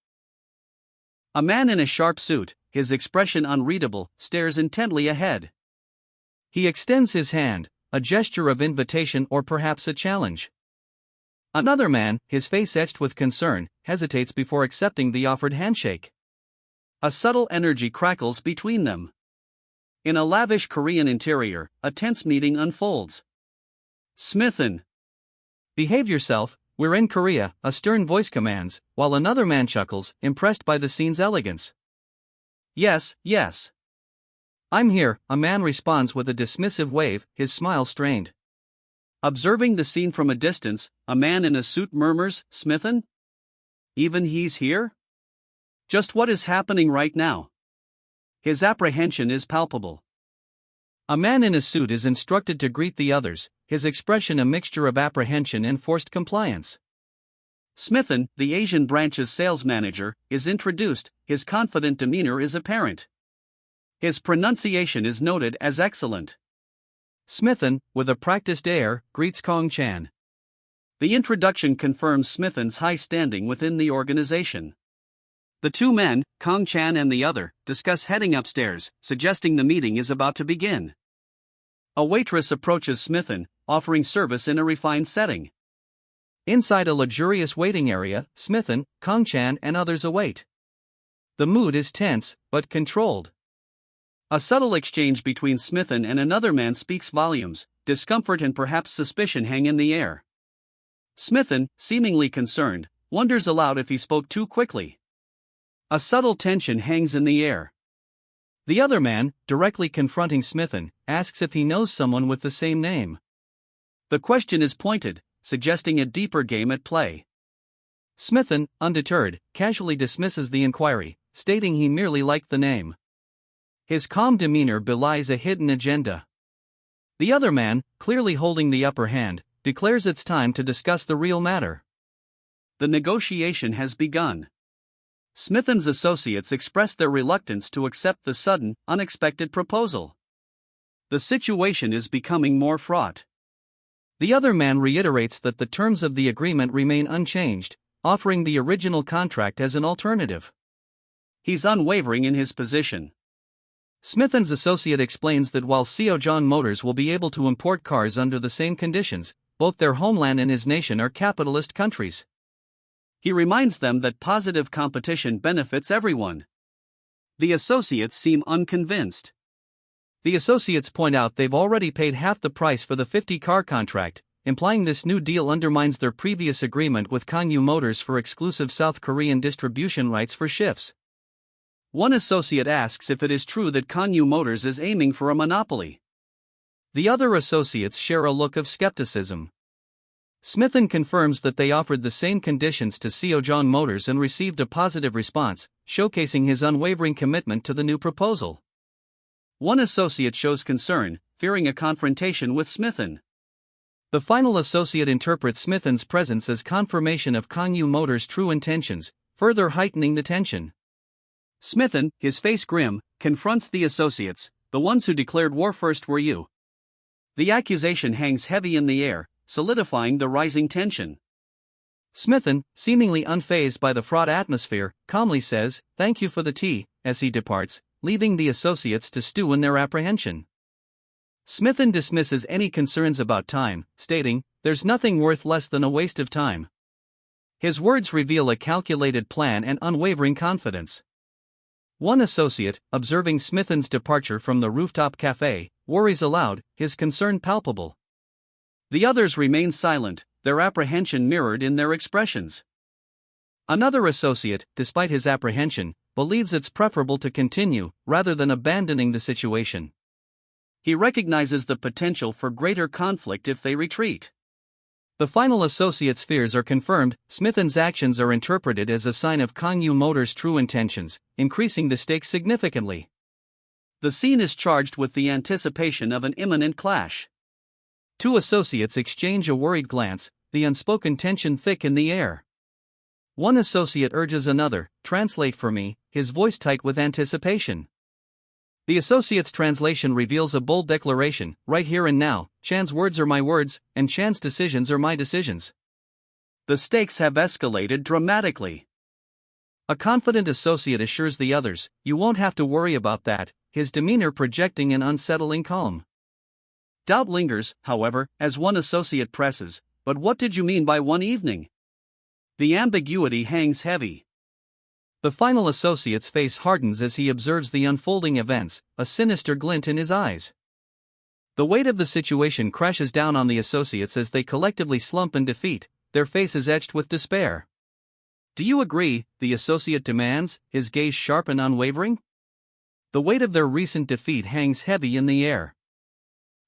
A man in a sharp suit, his expression unreadable, stares intently ahead. He extends his hand, a gesture of invitation or perhaps a challenge. Another man, his face etched with concern, hesitates before accepting the offered handshake. A subtle energy crackles between them. In a lavish Korean interior, a tense meeting unfolds. Smithen. Behave yourself, we're in Korea, a stern voice commands, while another man chuckles, impressed by the scene's elegance. Yes, yes. I'm here, a man responds with a dismissive wave, his smile strained. Observing the scene from a distance, a man in a suit murmurs, Smithen? Even he's here? Just what is happening right now? His apprehension is palpable. A man in a suit is instructed to greet the others, his expression a mixture of apprehension and forced compliance. Smithen, the Asian branch's sales manager, is introduced, his confident demeanor is apparent. His pronunciation is noted as excellent. Smithen, with a practiced air, greets Kong Chan. The introduction confirms Smithen's high standing within the organization. The two men, Kong Chan and the other, discuss heading upstairs, suggesting the meeting is about to begin. A waitress approaches Smithen, offering service in a refined setting. Inside a luxurious waiting area, Smithen, Kong Chan and others await. The mood is tense, but controlled. A subtle exchange between Smithen and another man speaks volumes, discomfort and perhaps suspicion hang in the air. Smithen, seemingly concerned, wonders aloud if he spoke too quickly. A subtle tension hangs in the air. The other man, directly confronting Smithen, asks if he knows someone with the same name. The question is pointed, suggesting a deeper game at play. Smithen, undeterred, casually dismisses the inquiry, stating he merely liked the name. His calm demeanor belies a hidden agenda. The other man, clearly holding the upper hand, declares it's time to discuss the real matter. The negotiation has begun. Smithen's associates express their reluctance to accept the sudden, unexpected proposal. The situation is becoming more fraught. The other man reiterates that the terms of the agreement remain unchanged, offering the original contract as an alternative. He's unwavering in his position. Smithen's associate explains that while Seojeon Motors will be able to import cars under the same conditions, both their homeland and his nation are capitalist countries. He reminds them that positive competition benefits everyone. The associates seem unconvinced. The associates point out they've already paid half the price for the 50-car contract, implying this new deal undermines their previous agreement with Kangyu Motors for exclusive South Korean distribution rights for shifts. One associate asks if it is true that Kangyu Motors is aiming for a monopoly. The other associates share a look of skepticism. Smithen confirms that they offered the same conditions to Seojeon Motors and received a positive response, showcasing his unwavering commitment to the new proposal. One associate shows concern, fearing a confrontation with Smithen. The final associate interprets Smithen's presence as confirmation of Kangyu Motors' true intentions, further heightening the tension. Smithen, his face grim, confronts the associates, the ones who declared war first were you. The accusation hangs heavy in the air, solidifying the rising tension. Smithen, seemingly unfazed by the fraught atmosphere, calmly says, "Thank you for the tea," as he departs, leaving the associates to stew in their apprehension. Smithen dismisses any concerns about time, stating, "There's nothing worth less than a waste of time." His words reveal a calculated plan and unwavering confidence. One associate, observing Smithen's departure from the rooftop cafe, worries aloud, his concern palpable. The others remain silent, their apprehension mirrored in their expressions. Another associate, despite his apprehension, believes it's preferable to continue, rather than abandoning the situation. He recognizes the potential for greater conflict if they retreat. The final associate's fears are confirmed. Smithen's actions are interpreted as a sign of Kangyu Motors' true intentions, increasing the stakes significantly. The scene is charged with the anticipation of an imminent clash. Two associates exchange a worried glance, the unspoken tension thick in the air. One associate urges another, "Translate for me," his voice tight with anticipation. The associate's translation reveals a bold declaration, "Right here and now, Chan's words are my words, and Chan's decisions are my decisions." The stakes have escalated dramatically. A confident associate assures the others, "You won't have to worry about that," his demeanor projecting an unsettling calm. Doubt lingers, however, as one associate presses, "But what did you mean by one evening?" The ambiguity hangs heavy. The final associate's face hardens as he observes the unfolding events, a sinister glint in his eyes. The weight of the situation crashes down on the associates as they collectively slump in defeat, their faces etched with despair. "Do you agree?" the associate demands, his gaze sharp and unwavering. The weight of their recent defeat hangs heavy in the air.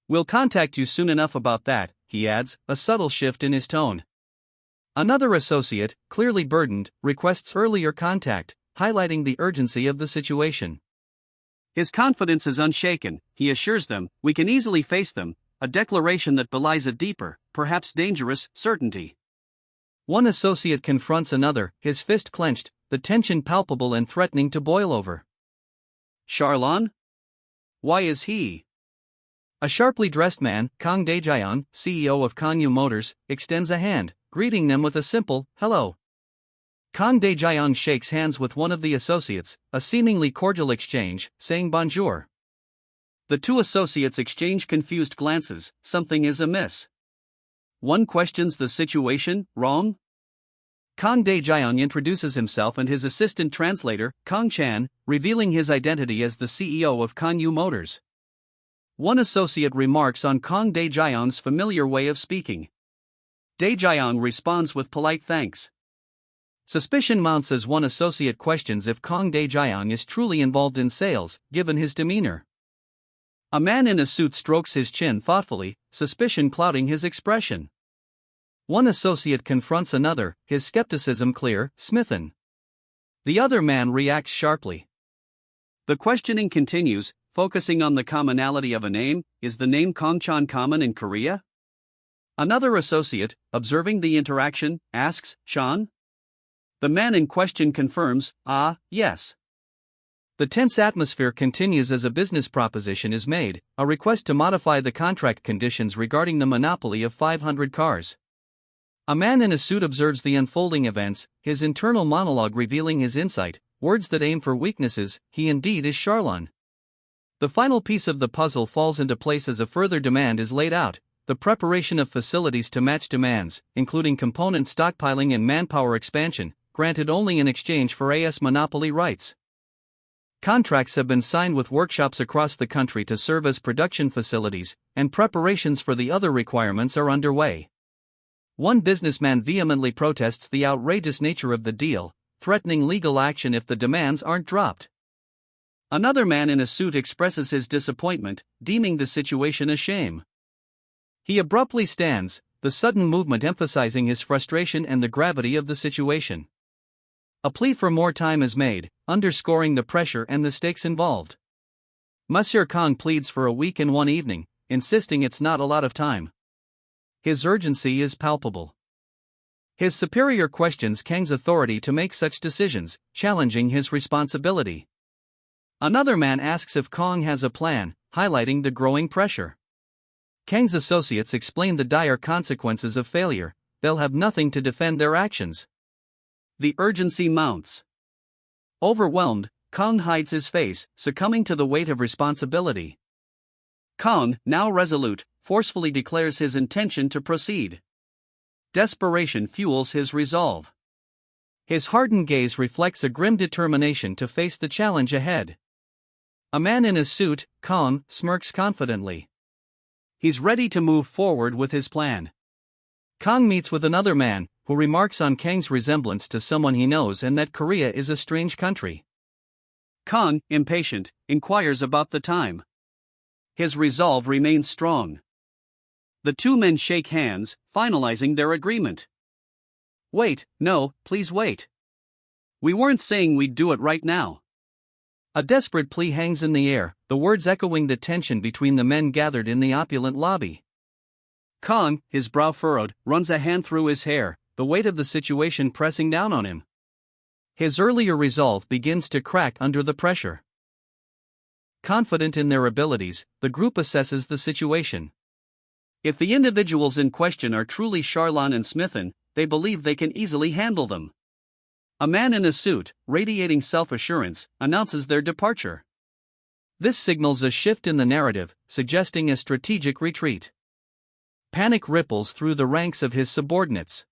"We'll contact you soon enough about that," he adds, a subtle shift in his tone. Another associate, clearly burdened, requests earlier contact, highlighting the urgency of the situation. His confidence is unshaken. He assures them, "We can easily face them," a declaration that belies a deeper, perhaps dangerous, certainty. One associate confronts another, his fist clenched, the tension palpable and threatening to boil over. "Charlan? Why is he?" A sharply dressed man, Kang Daejaeon, CEO of Kanyu Motors, extends a hand, greeting them with a simple, "Hello." Kang Daejaeon shakes hands with one of the associates, a seemingly cordial exchange, saying bonjour. The two associates exchange confused glances, something is amiss. One questions the situation, wrong? Kang Daejaeon introduces himself and his assistant translator, Kang Chan, revealing his identity as the CEO of Kanyu Motors. One associate remarks on Kang Daejaeon's familiar way of speaking. Daejaeon responds with polite thanks. Suspicion mounts as one associate questions if Kang Daejaeon is truly involved in sales, given his demeanor. A man in a suit strokes his chin thoughtfully, suspicion clouding his expression. One associate confronts another, his skepticism clear, "Smithen." The other man reacts sharply. The questioning continues, focusing on the commonality of a name. Is the name Kongchan common in Korea? Another associate, observing the interaction, asks, "Chan?" The man in question confirms, yes." The tense atmosphere continues as a business proposition is made, a request to modify the contract conditions regarding the monopoly of 500 cars. A man in a suit observes the unfolding events, his internal monologue revealing his insight, words that aim for weaknesses. He indeed is Charlan. The final piece of the puzzle falls into place as a further demand is laid out, the preparation of facilities to match demands, including component stockpiling and manpower expansion, granted only in exchange for AS monopoly rights. Contracts have been signed with workshops across the country to serve as production facilities, and preparations for the other requirements are underway. One businessman vehemently protests the outrageous nature of the deal, threatening legal action if the demands aren't dropped. Another man in a suit expresses his disappointment, deeming the situation a shame. He abruptly stands, the sudden movement emphasizing his frustration and the gravity of the situation. A plea for more time is made, underscoring the pressure and the stakes involved. Monsieur Kang pleads for a week and one evening, insisting it's not a lot of time. His urgency is palpable. His superior questions Kang's authority to make such decisions, challenging his responsibility. Another man asks if Kang has a plan, highlighting the growing pressure. Kang's associates explain the dire consequences of failure. They'll have nothing to defend their actions. The urgency mounts. Overwhelmed, Kang hides his face, succumbing to the weight of responsibility. Kang, now resolute, forcefully declares his intention to proceed. Desperation fuels his resolve. His hardened gaze reflects a grim determination to face the challenge ahead. A man in a suit, Kang, smirks confidently. He's ready to move forward with his plan. Kang meets with another man, who remarks on Kang's resemblance to someone he knows and that Korea is a strange country. Kang, impatient, inquires about the time. His resolve remains strong. The two men shake hands, finalizing their agreement. "Wait, no, please wait. We weren't saying we'd do it right now." A desperate plea hangs in the air, the words echoing the tension between the men gathered in the opulent lobby. Kang, his brow furrowed, runs a hand through his hair, the weight of the situation pressing down on him. His earlier resolve begins to crack under the pressure. Confident in their abilities, the group assesses the situation. If the individuals in question are truly Charlan and Smithen, they believe they can easily handle them. A man in a suit, radiating self-assurance, announces their departure. This signals a shift in the narrative, suggesting a strategic retreat. Panic ripples through the ranks of his subordinates.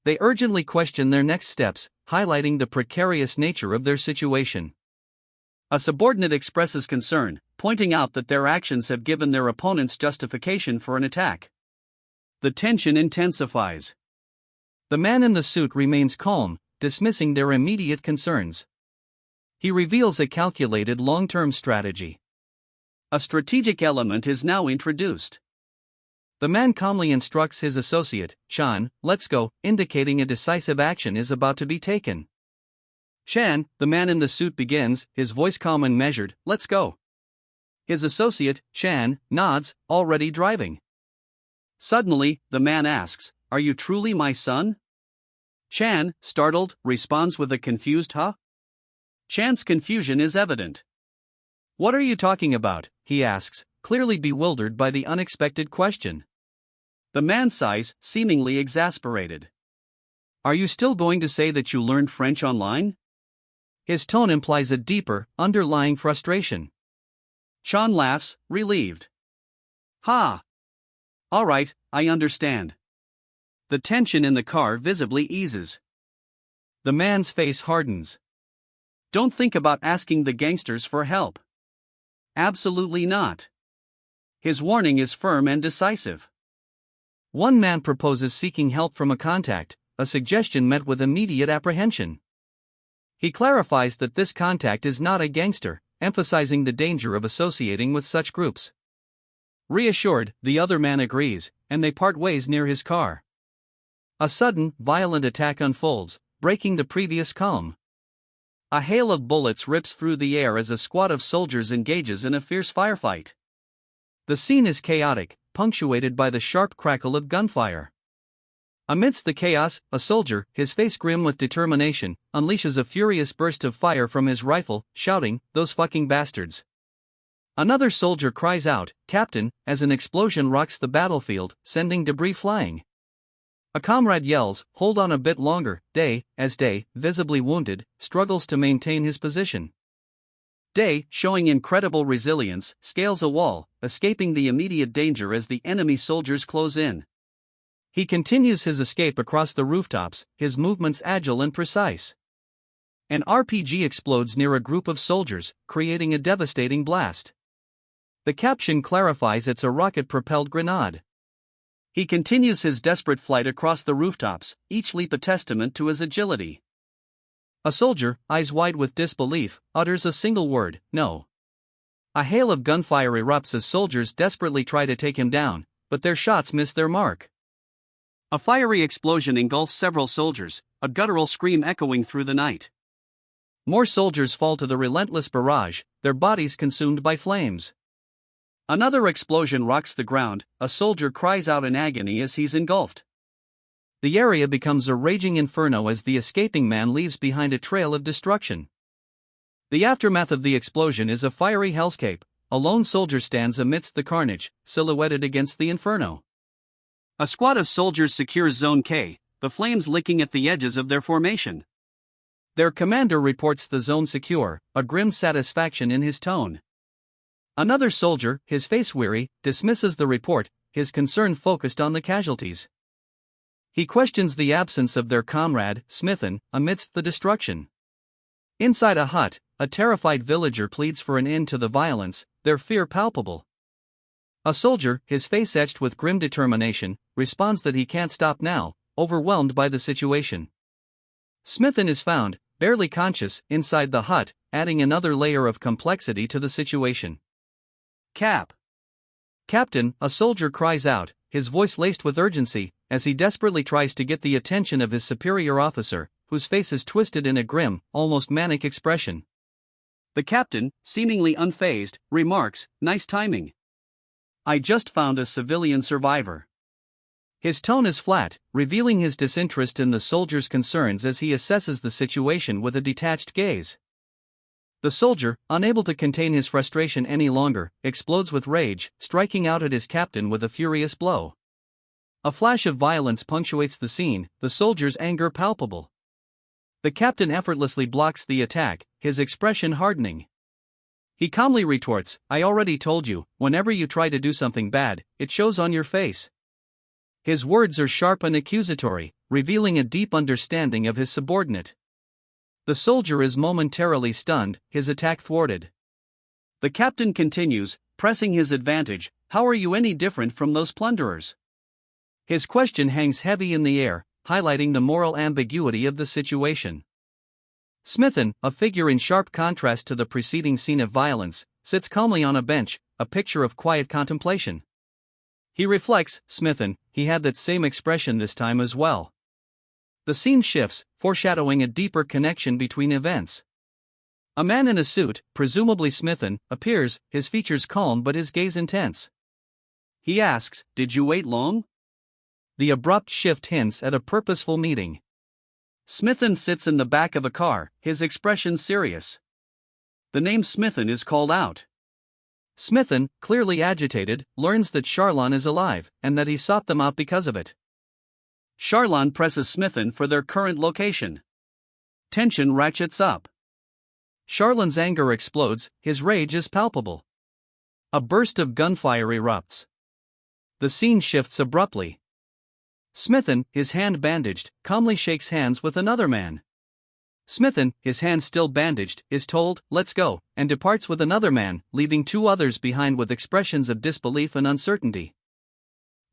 They urgently question their next steps, highlighting the precarious nature of their situation. A subordinate expresses concern, pointing out that their actions have given their opponents justification for an attack. The tension intensifies. The man in the suit remains calm, dismissing their immediate concerns. He reveals a calculated long-term strategy. A strategic element is now introduced. The man calmly instructs his associate, Chan, "Let's go," indicating a decisive action is about to be taken. Chan, the man in the suit, begins, his voice calm and measured, "Let's go." His associate, Chan, nods, already driving. Suddenly, the man asks, "Are you truly my son?" Chan, startled, responds with a confused "huh?" Chan's confusion is evident. "What are you talking about?" he asks, clearly bewildered by the unexpected question. The man sighs, seemingly exasperated. "Are you still going to say that you learned French online?" His tone implies a deeper, underlying frustration. Chan laughs, relieved. "Ha! All right, I understand." The tension in the car visibly eases. The man's face hardens. "Don't think about asking the gangsters for help." Absolutely not. His warning is firm and decisive. One man proposes seeking help from a contact, a suggestion met with immediate apprehension. He clarifies that this contact is not a gangster, emphasizing the danger of associating with such groups. Reassured, the other man agrees, and they part ways near his car. A sudden, violent attack unfolds, breaking the previous calm. A hail of bullets rips through the air as a squad of soldiers engages in a fierce firefight. The scene is chaotic, punctuated by the sharp crackle of gunfire. Amidst the chaos, a soldier, his face grim with determination, unleashes a furious burst of fire from his rifle, shouting, "Those fucking bastards." Another soldier cries out, "Captain," as an explosion rocks the battlefield, sending debris flying. A comrade yells, "Hold on a bit longer," as Day, visibly wounded, struggles to maintain his position. Day, showing incredible resilience, scales a wall, escaping the immediate danger as the enemy soldiers close in. He continues his escape across the rooftops, his movements agile and precise. An RPG explodes near a group of soldiers, creating a devastating blast. The caption clarifies it's a rocket-propelled grenade. He continues his desperate flight across the rooftops, each leap a testament to his agility. A soldier, eyes wide with disbelief, utters a single word, "No." A hail of gunfire erupts as soldiers desperately try to take him down, but their shots miss their mark. A fiery explosion engulfs several soldiers, a guttural scream echoing through the night. More soldiers fall to the relentless barrage, their bodies consumed by flames. Another explosion rocks the ground, a soldier cries out in agony as he's engulfed. The area becomes a raging inferno as the escaping man leaves behind a trail of destruction. The aftermath of the explosion is a fiery hellscape. A lone soldier stands amidst the carnage, silhouetted against the inferno. A squad of soldiers secures Zone K, the flames licking at the edges of their formation. Their commander reports the zone secure, a grim satisfaction in his tone. Another soldier, his face weary, dismisses the report, his concern focused on the casualties. He questions the absence of their comrade, Smithen, amidst the destruction. Inside a hut, a terrified villager pleads for an end to the violence, their fear palpable. A soldier, his face etched with grim determination, responds that he can't stop now, overwhelmed by the situation. Smithen is found, barely conscious, inside the hut, adding another layer of complexity to the situation. Captain, a soldier cries out, his voice laced with urgency, as he desperately tries to get the attention of his superior officer, whose face is twisted in a grim, almost manic expression. The captain, seemingly unfazed, remarks, "Nice timing. I just found a civilian survivor." His tone is flat, revealing his disinterest in the soldier's concerns as he assesses the situation with a detached gaze. The soldier, unable to contain his frustration any longer, explodes with rage, striking out at his captain with a furious blow. A flash of violence punctuates the scene, the soldier's anger palpable. The captain effortlessly blocks the attack, his expression hardening. He calmly retorts, "I already told you, whenever you try to do something bad, it shows on your face." His words are sharp and accusatory, revealing a deep understanding of his subordinate. The soldier is momentarily stunned, his attack thwarted. The captain continues, pressing his advantage, "How are you any different from those plunderers?" His question hangs heavy in the air, highlighting the moral ambiguity of the situation. Smithen, a figure in sharp contrast to the preceding scene of violence, sits calmly on a bench, a picture of quiet contemplation. He reflects, Smithen, he had that same expression this time as well. The scene shifts, foreshadowing a deeper connection between events. A man in a suit, presumably Smithen, appears, his features calm but his gaze intense. He asks, "Did you wait long?" The abrupt shift hints at a purposeful meeting. Smithen sits in the back of a car, his expression serious. The name Smithen is called out. Smithen, clearly agitated, learns that Charlon is alive, and that he sought them out because of it. Charlon presses Smithen for their current location. Tension ratchets up. Charlon's anger explodes, his rage is palpable. A burst of gunfire erupts. The scene shifts abruptly. Smithen, his hand bandaged, calmly shakes hands with another man. Smithen, his hand still bandaged, is told, "Let's go," and departs with another man, leaving two others behind with expressions of disbelief and uncertainty.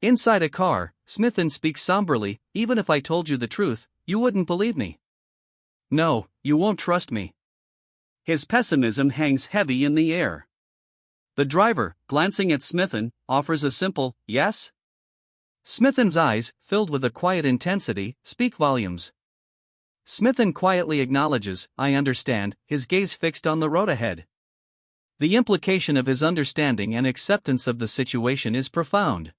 Inside a car, Smithen speaks somberly, "Even if I told you the truth, you wouldn't believe me. No, you won't trust me." His pessimism hangs heavy in the air. The driver, glancing at Smithen, offers a simple, "Yes?" Smithen's eyes, filled with a quiet intensity, speak volumes. Smithen quietly acknowledges, "I understand," his gaze fixed on the road ahead. The implication of his understanding and acceptance of the situation is profound.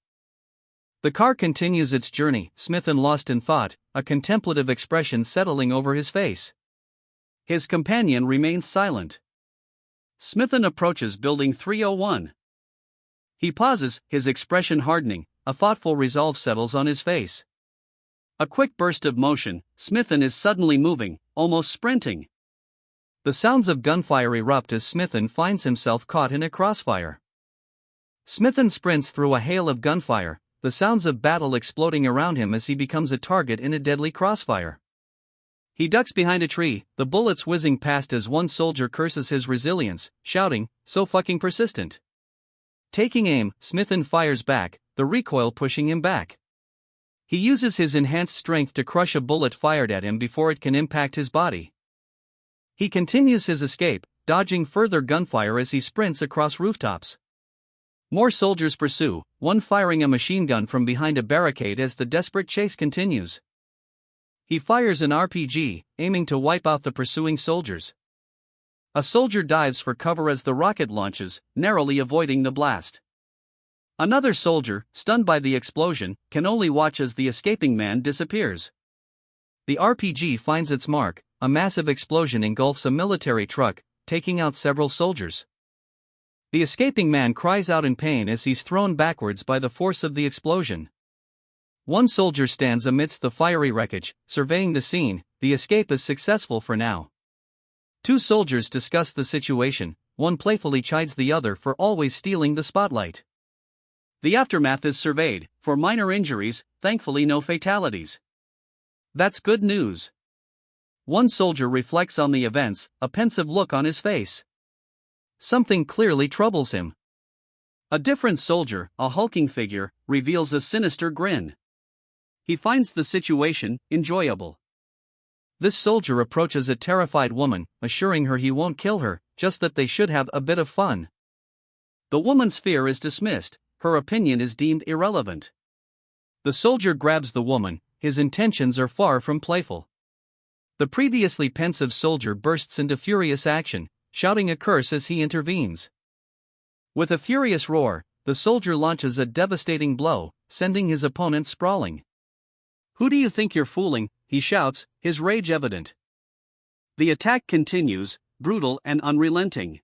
The car continues its journey, Smithen lost in thought, a contemplative expression settling over his face. His companion remains silent. Smithen approaches Building 301. He pauses, his expression hardening, a thoughtful resolve settles on his face. A quick burst of motion, Smithen is suddenly moving, almost sprinting. The sounds of gunfire erupt as Smithen finds himself caught in a crossfire. Smithen sprints through a hail of gunfire, the sounds of battle exploding around him as he becomes a target in a deadly crossfire. He ducks behind a tree, the bullets whizzing past as one soldier curses his resilience, shouting, "So fucking persistent." Taking aim, Smithen fires back, the recoil pushing him back. He uses his enhanced strength to crush a bullet fired at him before it can impact his body. He continues his escape, dodging further gunfire as he sprints across rooftops. More soldiers pursue, one firing a machine gun from behind a barricade as the desperate chase continues. He fires an RPG, aiming to wipe out the pursuing soldiers. A soldier dives for cover as the rocket launches, narrowly avoiding the blast. Another soldier, stunned by the explosion, can only watch as the escaping man disappears. The RPG finds its mark, a massive explosion engulfs a military truck, taking out several soldiers. The escaping man cries out in pain as he's thrown backwards by the force of the explosion. One soldier stands amidst the fiery wreckage, surveying the scene. The escape is successful for now. Two soldiers discuss the situation, one playfully chides the other for always stealing the spotlight. The aftermath is surveyed, for minor injuries, thankfully no fatalities. That's good news. One soldier reflects on the events, a pensive look on his face. Something clearly troubles him. A different soldier, a hulking figure, reveals a sinister grin. He finds the situation enjoyable. This soldier approaches a terrified woman, assuring her he won't kill her, just that they should have a bit of fun. The woman's fear is dismissed, her opinion is deemed irrelevant. The soldier grabs the woman, his intentions are far from playful. The previously pensive soldier bursts into furious action, shouting a curse as he intervenes. With a furious roar, the soldier launches a devastating blow, sending his opponent sprawling. "Who do you think you're fooling?" he shouts, his rage evident. The attack continues, brutal and unrelenting.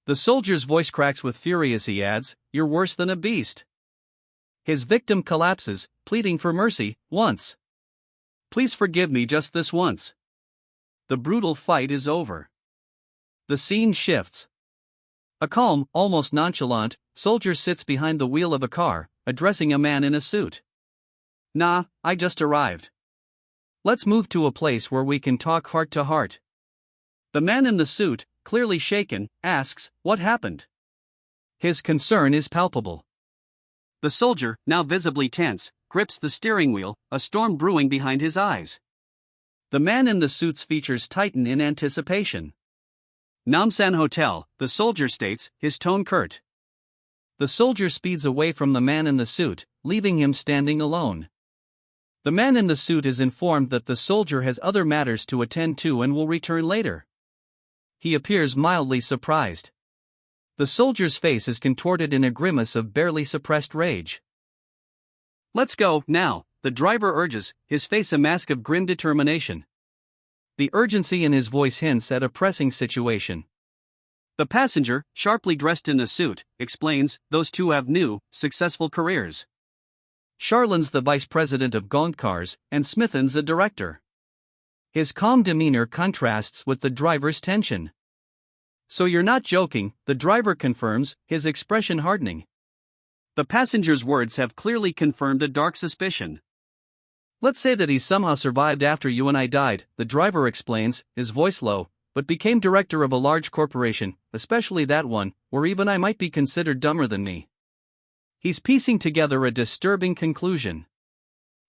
The soldier's voice cracks with fury as he adds, "You're worse than a beast." His victim collapses, pleading for mercy, "Once. Please forgive me just this once." The brutal fight is over. The scene shifts. A calm, almost nonchalant, soldier sits behind the wheel of a car, addressing a man in a suit. Nah, I just arrived. Let's move to a place where we can talk heart to heart. The man in the suit, clearly shaken, asks, "What happened?" His concern is palpable. The soldier, now visibly tense, grips the steering wheel, a storm brewing behind his eyes. The man in the suit's features tighten in anticipation. Namsan Hotel, the soldier states, his tone curt. The soldier speeds away from the man in the suit, leaving him standing alone. The man in the suit is informed that the soldier has other matters to attend to and will return later. He appears mildly surprised. The soldier's face is contorted in a grimace of barely suppressed rage. "Let's go, now," the driver urges, his face a mask of grim determination. The urgency in his voice hints at a pressing situation. The passenger, sharply dressed in a suit, explains, "Those two have new, successful careers. Charlin's the vice president of Gonkars, and Smithen's a director." His calm demeanor contrasts with the driver's tension. "So you're not joking," the driver confirms, his expression hardening. The passenger's words have clearly confirmed a dark suspicion. "Let's say that he somehow survived after you and I died," the driver explains, his voice low, "but became director of a large corporation, especially that one, where even I might be considered dumber than me." He's piecing together a disturbing conclusion.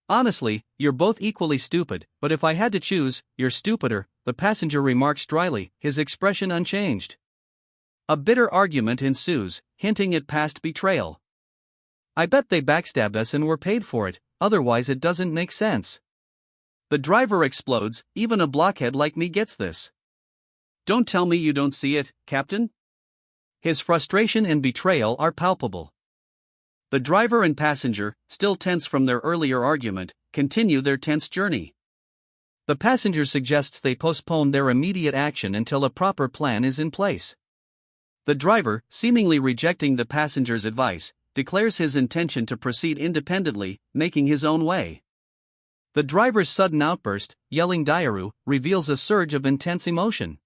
"Honestly, you're both equally stupid, but if I had to choose, you're stupider," the passenger remarks dryly, his expression unchanged. A bitter argument ensues, hinting at past betrayal. "I bet they backstabbed us and were paid for it, otherwise it doesn't make sense." The driver explodes, "Even a blockhead like me gets this. Don't tell me you don't see it, Captain?" His frustration and betrayal are palpable. The driver and passenger, still tense from their earlier argument, continue their tense journey. The passenger suggests they postpone their immediate action until a proper plan is in place. The driver, seemingly rejecting the passenger's advice, declares his intention to proceed independently, making his own way. The driver's sudden outburst, yelling "Diaru," reveals a surge of intense emotion.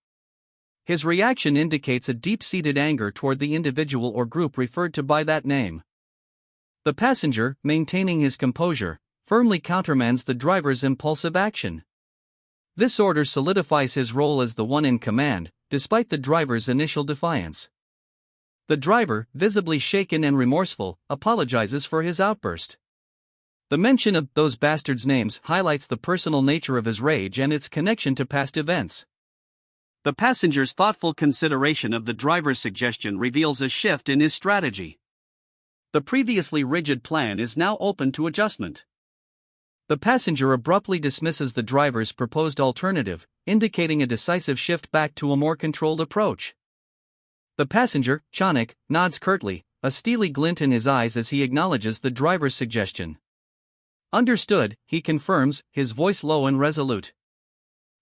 His reaction indicates a deep-seated anger toward the individual or group referred to by that name. The passenger, maintaining his composure, firmly countermands the driver's impulsive action. This order solidifies his role as the one in command, despite the driver's initial defiance. The driver, visibly shaken and remorseful, apologizes for his outburst. The mention of "those bastards' names" highlights the personal nature of his rage and its connection to past events. The passenger's thoughtful consideration of the driver's suggestion reveals a shift in his strategy. The previously rigid plan is now open to adjustment. The passenger abruptly dismisses the driver's proposed alternative, indicating a decisive shift back to a more controlled approach. The passenger, Chanak, nods curtly, a steely glint in his eyes as he acknowledges the driver's suggestion. "Understood," he confirms, his voice low and resolute.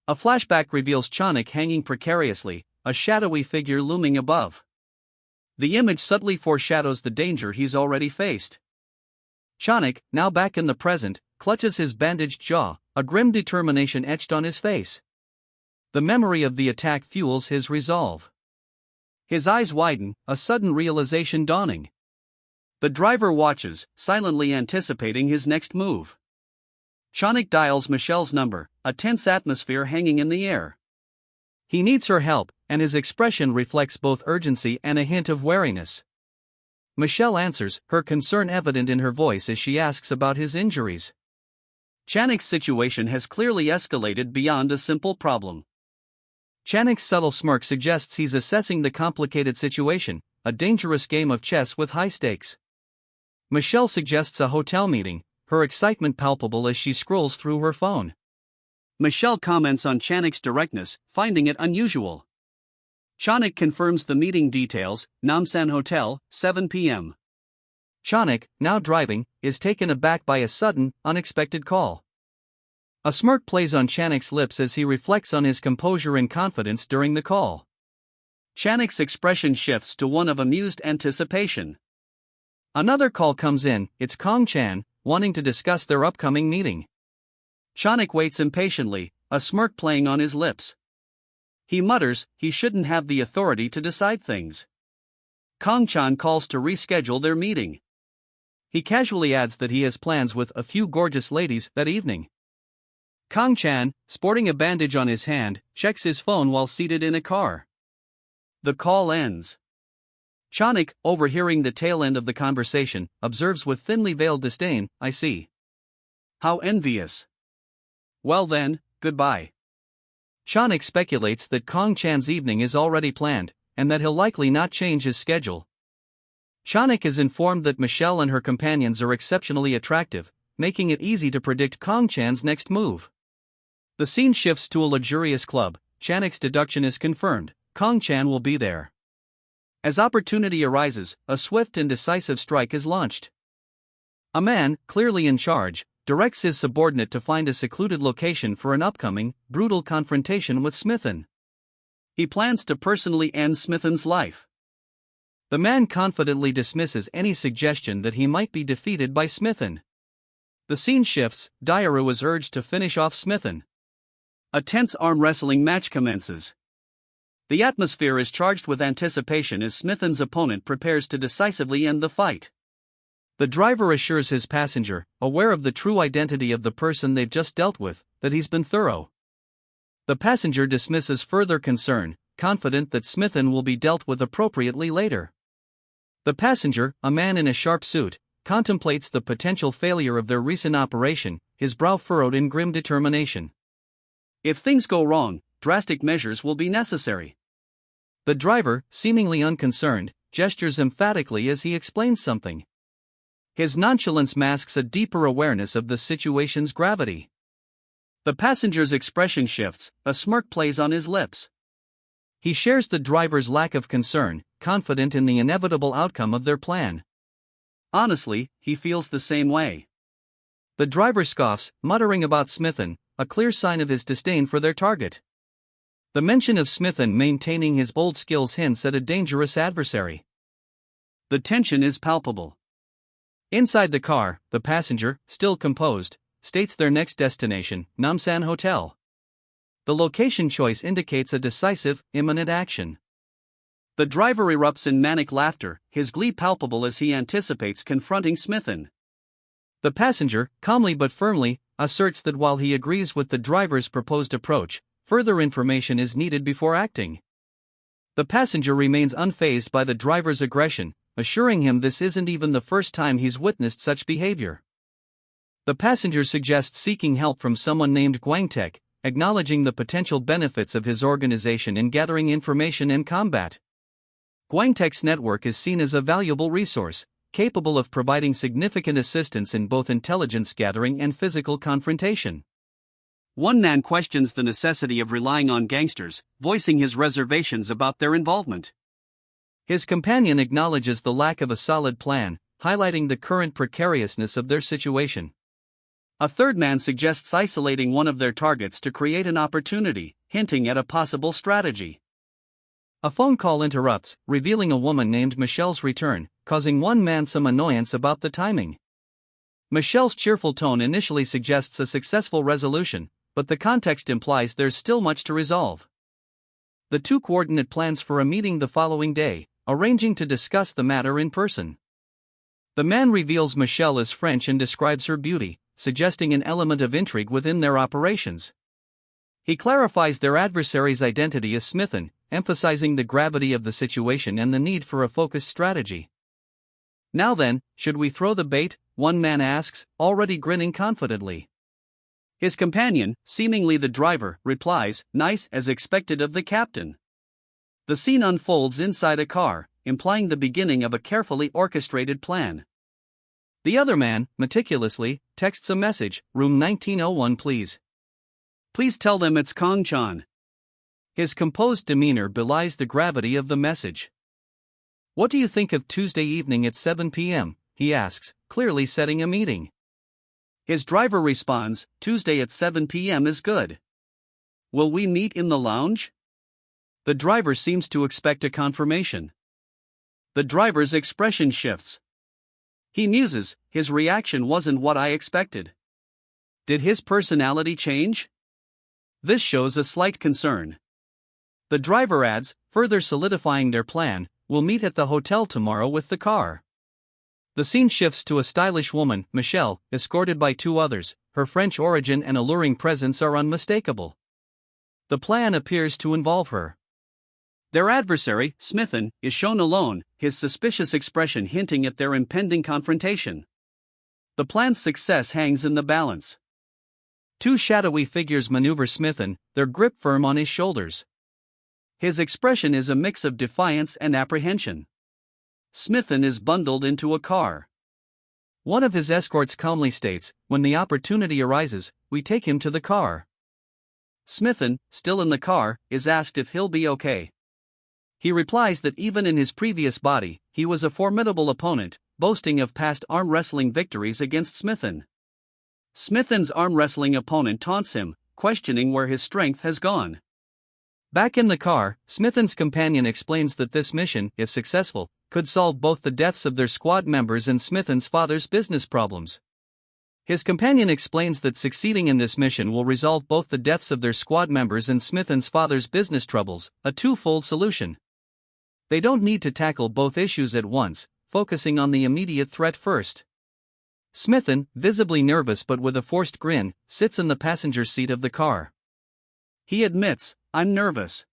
A flashback reveals Chanak hanging precariously, a shadowy figure looming above. The image subtly foreshadows the danger he's already faced. Chanak, now back in the present, clutches his bandaged jaw, a grim determination etched on his face. The memory of the attack fuels his resolve. His eyes widen, a sudden realization dawning. The driver watches, silently anticipating his next move. Chanak dials Michelle's number, a tense atmosphere hanging in the air. He needs her help, and his expression reflects both urgency and a hint of wariness. Michelle answers, her concern evident in her voice as she asks about his injuries. Chanak's situation has clearly escalated beyond a simple problem. Chanak's subtle smirk suggests he's assessing the complicated situation, a dangerous game of chess with high stakes. Michelle suggests a hotel meeting, her excitement palpable as she scrolls through her phone. Michelle comments on Chanak's directness, finding it unusual. Chanak confirms the meeting details, Namsan Hotel, 7 p.m. Chanak, now driving, is taken aback by a sudden, unexpected call. A smirk plays on Chanak's lips as he reflects on his composure and confidence during the call. Chanak's expression shifts to one of amused anticipation. Another call comes in, it's Kong Chan, wanting to discuss their upcoming meeting. Chanak waits impatiently, a smirk playing on his lips. He mutters, he shouldn't have the authority to decide things. Kong Chan calls to reschedule their meeting. He casually adds that he has plans with a few gorgeous ladies that evening. Kang-chan, sporting a bandage on his hand, checks his phone while seated in a car. The call ends. Chanik, overhearing the tail end of the conversation, observes with thinly veiled disdain, "I see. How envious. Well then, goodbye." Chanik speculates that Kang-chan's evening is already planned, and that he'll likely not change his schedule. Chanik is informed that Michelle and her companions are exceptionally attractive, making it easy to predict Kang-chan's next move. The scene shifts to a luxurious club. Chanik's deduction is confirmed: Kang-chan will be there. As opportunity arises, a swift and decisive strike is launched. A man, clearly in charge, directs his subordinate to find a secluded location for an upcoming, brutal confrontation with Smithan. He plans to personally end Smithan's life. The man confidently dismisses any suggestion that he might be defeated by Smithan. The scene shifts. Dairu is urged to finish off Smithan. A tense arm wrestling match commences. The atmosphere is charged with anticipation as Smithan's opponent prepares to decisively end the fight. The driver assures his passenger, aware of the true identity of the person they've just dealt with, that he's been thorough. The passenger dismisses further concern, confident that Smithan will be dealt with appropriately later. The passenger, a man in a sharp suit, contemplates the potential failure of their recent operation, his brow furrowed in grim determination. If things go wrong, drastic measures will be necessary. The driver, seemingly unconcerned, gestures emphatically as he explains something. His nonchalance masks a deeper awareness of the situation's gravity. The passenger's expression shifts, a smirk plays on his lips. He shares the driver's lack of concern, confident in the inevitable outcome of their plan. Honestly, he feels the same way. The driver scoffs, muttering about Smithan, a clear sign of his disdain for their target. The mention of Smithan maintaining his old skills hints at a dangerous adversary. The tension is palpable. Inside the car, the passenger, still composed, states their next destination, Namsan Hotel. The location choice indicates a decisive, imminent action. The driver erupts in manic laughter, his glee palpable as he anticipates confronting Smithan. The passenger, calmly but firmly, asserts that while he agrees with the driver's proposed approach, further information is needed before acting. The passenger remains unfazed by the driver's aggression, assuring him this isn't even the first time he's witnessed such behavior. The passenger suggests seeking help from someone named Gwangtek, acknowledging the potential benefits of his organization in gathering information and combat. Gwangtek's network is seen as a valuable resource, capable of providing significant assistance in both intelligence gathering and physical confrontation. One man questions the necessity of relying on gangsters, voicing his reservations about their involvement. His companion acknowledges the lack of a solid plan, highlighting the current precariousness of their situation. A third man suggests isolating one of their targets to create an opportunity, hinting at a possible strategy. A phone call interrupts, revealing a woman named Michelle's return, causing one man some annoyance about the timing. Michelle's cheerful tone initially suggests a successful resolution, but the context implies there's still much to resolve. The two coordinate plans for a meeting the following day, arranging to discuss the matter in person. The man reveals Michelle is French and describes her beauty, suggesting an element of intrigue within their operations. He clarifies their adversary's identity as Smithan, emphasizing the gravity of the situation and the need for a focused strategy. "Now then, should we throw the bait?" one man asks, already grinning confidently. His companion, seemingly the driver, replies, "Nice, as expected of the captain." The scene unfolds inside a car, implying the beginning of a carefully orchestrated plan. The other man, meticulously, texts a message, "Room 1901 please. Please tell them it's Kang-chan." His composed demeanor belies the gravity of the message. "What do you think of Tuesday evening at 7 p.m., he asks, clearly setting a meeting. His driver responds, "Tuesday at 7 p.m. is good. Will we meet in the lounge?" The driver seems to expect a confirmation. The driver's expression shifts. He muses, "His reaction wasn't what I expected. Did his personality change?" This shows a slight concern. The driver adds, further solidifying their plan, "We'll meet at the hotel tomorrow with the car." The scene shifts to a stylish woman, Michelle, escorted by two others. Her French origin and alluring presence are unmistakable. The plan appears to involve her. Their adversary, Smithen, is shown alone, his suspicious expression hinting at their impending confrontation. The plan's success hangs in the balance. Two shadowy figures maneuver Smithen, their grip firm on his shoulders. His expression is a mix of defiance and apprehension. Smithen is bundled into a car. One of his escorts calmly states, "When the opportunity arises, we take him to the car." Smithen, still in the car, is asked if he'll be okay. He replies that even in his previous body, he was a formidable opponent, boasting of past arm wrestling victories against Smithen. Smithen's arm wrestling opponent taunts him, questioning where his strength has gone. Back in the car, Smithen's companion explains that this mission, if successful, could solve both the deaths of their squad members and Smithen's father's business problems. His companion explains that succeeding in this mission will resolve both the deaths of their squad members and Smithen's father's business troubles, a twofold solution. They don't need to tackle both issues at once, focusing on the immediate threat first. Smithen, visibly nervous but with a forced grin, sits in the passenger seat of the car. He admits, "I'm nervous."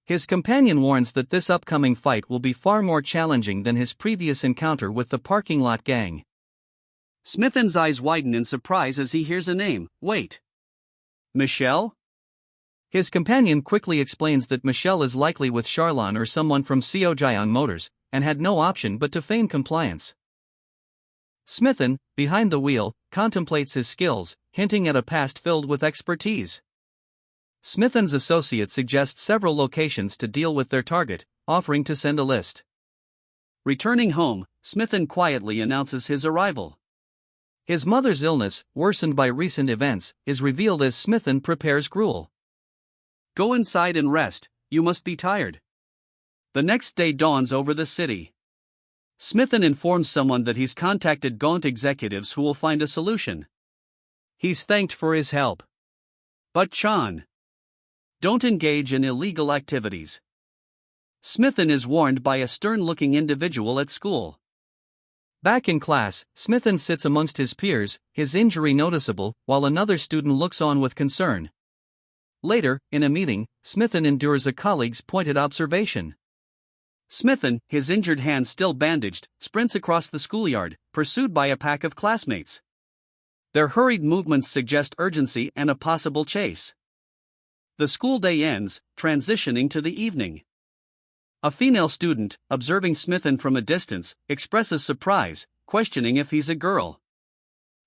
His companion warns that this upcoming fight will be far more challenging than his previous encounter with the parking lot gang. Smithen's eyes widen in surprise as he hears a name. Wait. Michelle? His companion quickly explains that Michelle is likely with Charlon or someone from Seojiang Motors, and had no option but to feign compliance. Smithen, behind the wheel, contemplates his skills, hinting at a past filled with expertise. Smithen's associate suggests several locations to deal with their target, offering to send a list. Returning home, Smithen quietly announces his arrival. His mother's illness, worsened by recent events, is revealed as Smithen prepares gruel. "Go inside and rest, you must be tired." The next day dawns over the city. Smithen informs someone that he's contacted Gaunt executives who will find a solution. He's thanked for his help. But Chan, don't engage in illegal activities. Smithen is warned by a stern-looking individual at school. Back in class, Smithen sits amongst his peers, his injury noticeable, while another student looks on with concern. Later, in a meeting, Smithen endures a colleague's pointed observation. Smithen, his injured hand still bandaged, sprints across the schoolyard, pursued by a pack of classmates. Their hurried movements suggest urgency and a possible chase. The school day ends, transitioning to the evening. A female student, observing Smithen from a distance, expresses surprise, questioning if he's a girl.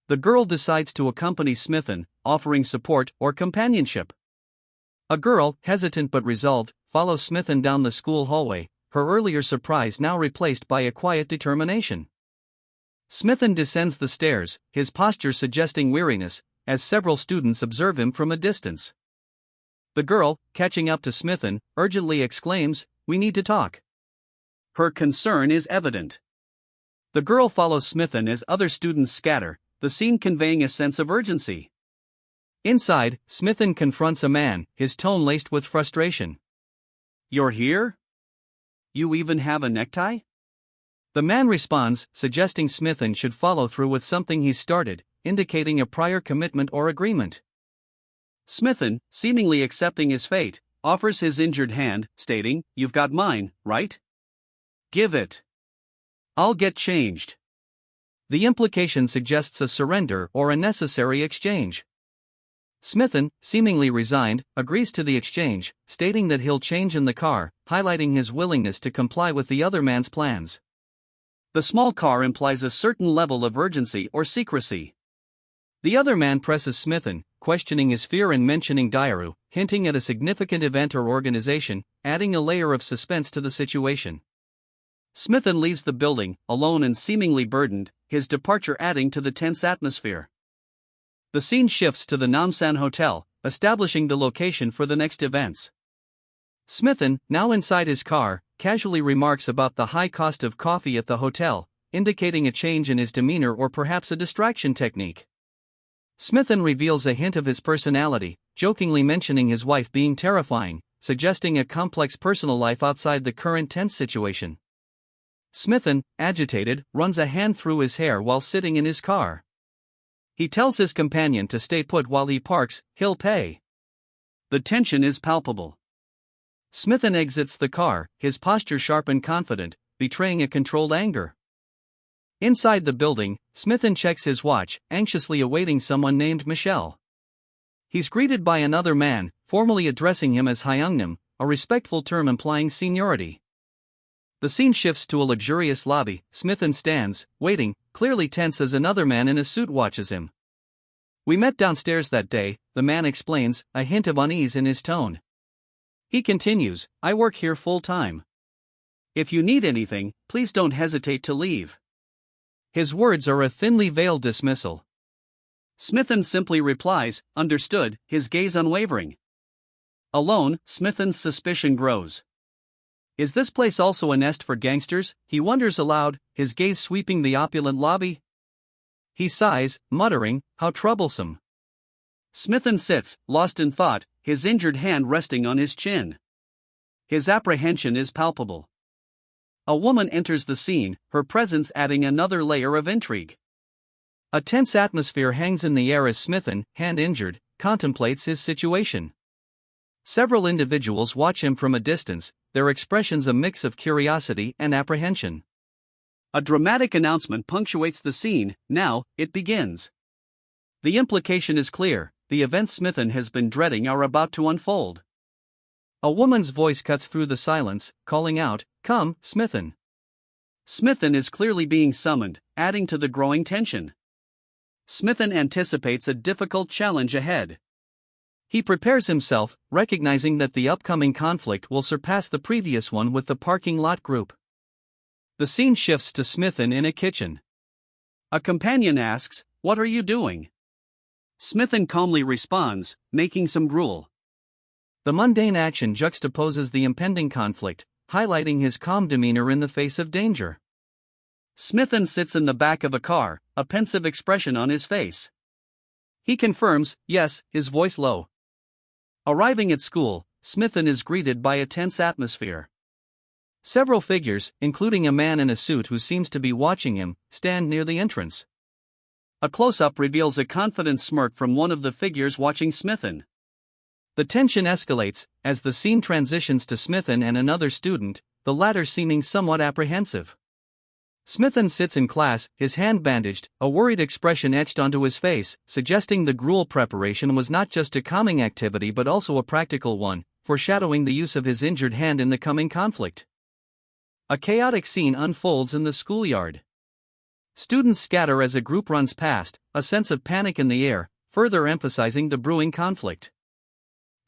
The girl decides to accompany Smithen, offering support or companionship. A girl, hesitant but resolved, follows Smithen down the school hallway, her earlier surprise now replaced by a quiet determination. Smithen descends the stairs, his posture suggesting weariness, as several students observe him from a distance. The girl, catching up to Smithen, urgently exclaims, "We need to talk." Her concern is evident. The girl follows Smithen as other students scatter, the scene conveying a sense of urgency. Inside, Smithen confronts a man, his tone laced with frustration. "You're here? You even have a necktie?" The man responds, suggesting Smithen should follow through with something he's started, indicating a prior commitment or agreement. Smithen, seemingly accepting his fate, offers his injured hand, stating, "You've got mine, right? Give it. I'll get changed." The implication suggests a surrender or a necessary exchange. Smithen, seemingly resigned, agrees to the exchange, stating that he'll change in the car, highlighting his willingness to comply with the other man's plans. The small car implies a certain level of urgency or secrecy. The other man presses Smithen, questioning his fear and mentioning Dairu, hinting at a significant event or organization, adding a layer of suspense to the situation. Smithen leaves the building, alone and seemingly burdened, his departure adding to the tense atmosphere. The scene shifts to the Namsan Hotel, establishing the location for the next events. Smithen, now inside his car, casually remarks about the high cost of coffee at the hotel, indicating a change in his demeanor or perhaps a distraction technique. Smithen reveals a hint of his personality, jokingly mentioning his wife being terrifying, suggesting a complex personal life outside the current tense situation. Smithen, agitated, runs a hand through his hair while sitting in his car. He tells his companion to stay put while he parks, he'll pay. The tension is palpable. Smithen exits the car, his posture sharp and confident, betraying a controlled anger. Inside the building, Smithen checks his watch, anxiously awaiting someone named Michelle. He's greeted by another man, formally addressing him as Hyungnam, a respectful term implying seniority. The scene shifts to a luxurious lobby. Smithen stands, waiting, clearly tense as another man in a suit watches him. "We met downstairs that day," the man explains, a hint of unease in his tone. He continues, "I work here full-time. If you need anything, please don't hesitate to leave." His words are a thinly veiled dismissal. Smithen simply replies, "Understood," his gaze unwavering. Alone, Smithen's suspicion grows. Is this place also a nest for gangsters? He wonders aloud, his gaze sweeping the opulent lobby. He sighs, muttering, "How troublesome." Smithen sits, lost in thought, his injured hand resting on his chin. His apprehension is palpable. A woman enters the scene, her presence adding another layer of intrigue. A tense atmosphere hangs in the air as Smithen, hand injured, contemplates his situation. Several individuals watch him from a distance, their expressions a mix of curiosity and apprehension. A dramatic announcement punctuates the scene. Now, it begins. The implication is clear, the events Smithen has been dreading are about to unfold. A woman's voice cuts through the silence, calling out, "Come, Smithen." Smithen is clearly being summoned, adding to the growing tension. Smithen anticipates a difficult challenge ahead. He prepares himself, recognizing that the upcoming conflict will surpass the previous one with the parking lot group. The scene shifts to Smithen in a kitchen. A companion asks, "What are you doing?" Smithen calmly responds, "Making some gruel." The mundane action juxtaposes the impending conflict, highlighting his calm demeanor in the face of danger. Smithen sits in the back of a car, a pensive expression on his face. He confirms, "Yes," his voice low. Arriving at school, Smithen is greeted by a tense atmosphere. Several figures, including a man in a suit who seems to be watching him, stand near the entrance. A close-up reveals a confident smirk from one of the figures watching Smithen. The tension escalates, as the scene transitions to Smithen and another student, the latter seeming somewhat apprehensive. Smithen sits in class, his hand bandaged, a worried expression etched onto his face, suggesting the gruel preparation was not just a calming activity but also a practical one, foreshadowing the use of his injured hand in the coming conflict. A chaotic scene unfolds in the schoolyard. Students scatter as a group runs past, a sense of panic in the air, further emphasizing the brewing conflict.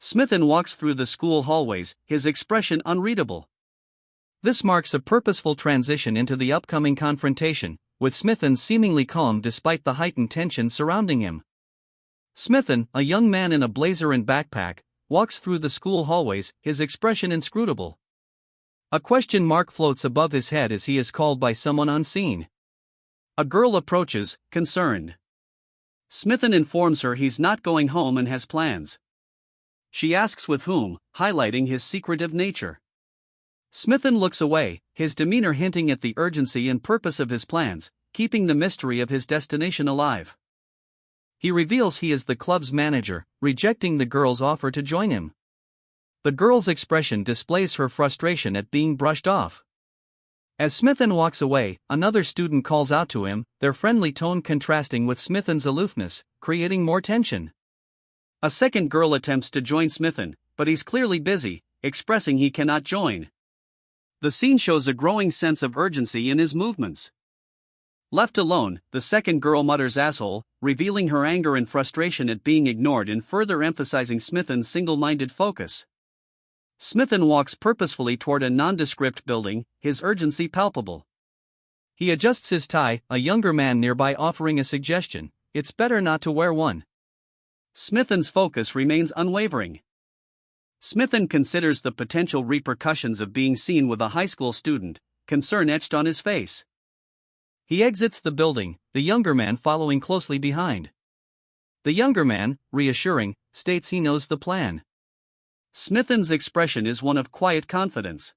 Smithen walks through the school hallways, his expression unreadable. This marks a purposeful transition into the upcoming confrontation, with Smithen seemingly calm despite the heightened tension surrounding him. Smithen, a young man in a blazer and backpack, walks through the school hallways, his expression inscrutable. A question mark floats above his head as he is called by someone unseen. A girl approaches, concerned. Smithen informs her he's not going home and has plans. She asks with whom, highlighting his secretive nature. Smithen looks away, his demeanor hinting at the urgency and purpose of his plans, keeping the mystery of his destination alive. He reveals he is the club's manager, rejecting the girl's offer to join him. The girl's expression displays her frustration at being brushed off. As Smithen walks away, another student calls out to him, their friendly tone contrasting with Smithen's aloofness, creating more tension. A second girl attempts to join Smithen, but he's clearly busy, expressing he cannot join. The scene shows a growing sense of urgency in his movements. Left alone, the second girl mutters "asshole," revealing her anger and frustration at being ignored and further emphasizing Smithen's single-minded focus. Smithen walks purposefully toward a nondescript building, his urgency palpable. He adjusts his tie, a younger man nearby offering a suggestion, "It's better not to wear one." Smithen's focus remains unwavering. Smithen considers the potential repercussions of being seen with a high school student, concern etched on his face. He exits the building, the younger man following closely behind. The younger man, reassuring, states he knows the plan. Smithen's expression is one of quiet confidence.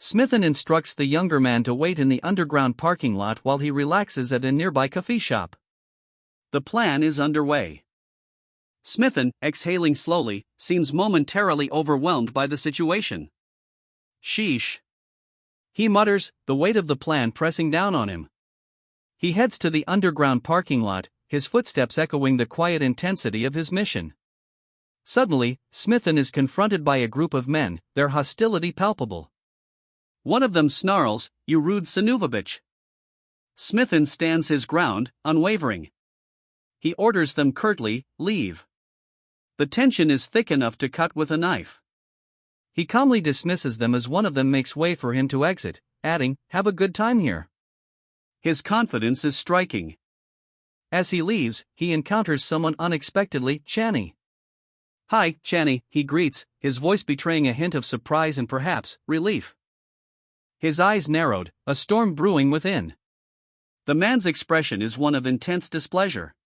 Smithen instructs the younger man to wait in the underground parking lot while he relaxes at a nearby coffee shop. The plan is underway. Smithen, exhaling slowly, seems momentarily overwhelmed by the situation. Sheesh. He mutters, the weight of the plan pressing down on him. He heads to the underground parking lot, his footsteps echoing the quiet intensity of his mission. Suddenly, Smithen is confronted by a group of men, their hostility palpable. One of them snarls, "You rude Sanuvovich." Smithen stands his ground, unwavering. He orders them curtly, "Leave." The tension is thick enough to cut with a knife. He calmly dismisses them as one of them makes way for him to exit, adding, "Have a good time here." His confidence is striking. As he leaves, he encounters someone unexpectedly, Channy. "Hi, Channy," he greets, his voice betraying a hint of surprise and perhaps relief. His eyes narrowed, a storm brewing within. The man's expression is one of intense displeasure.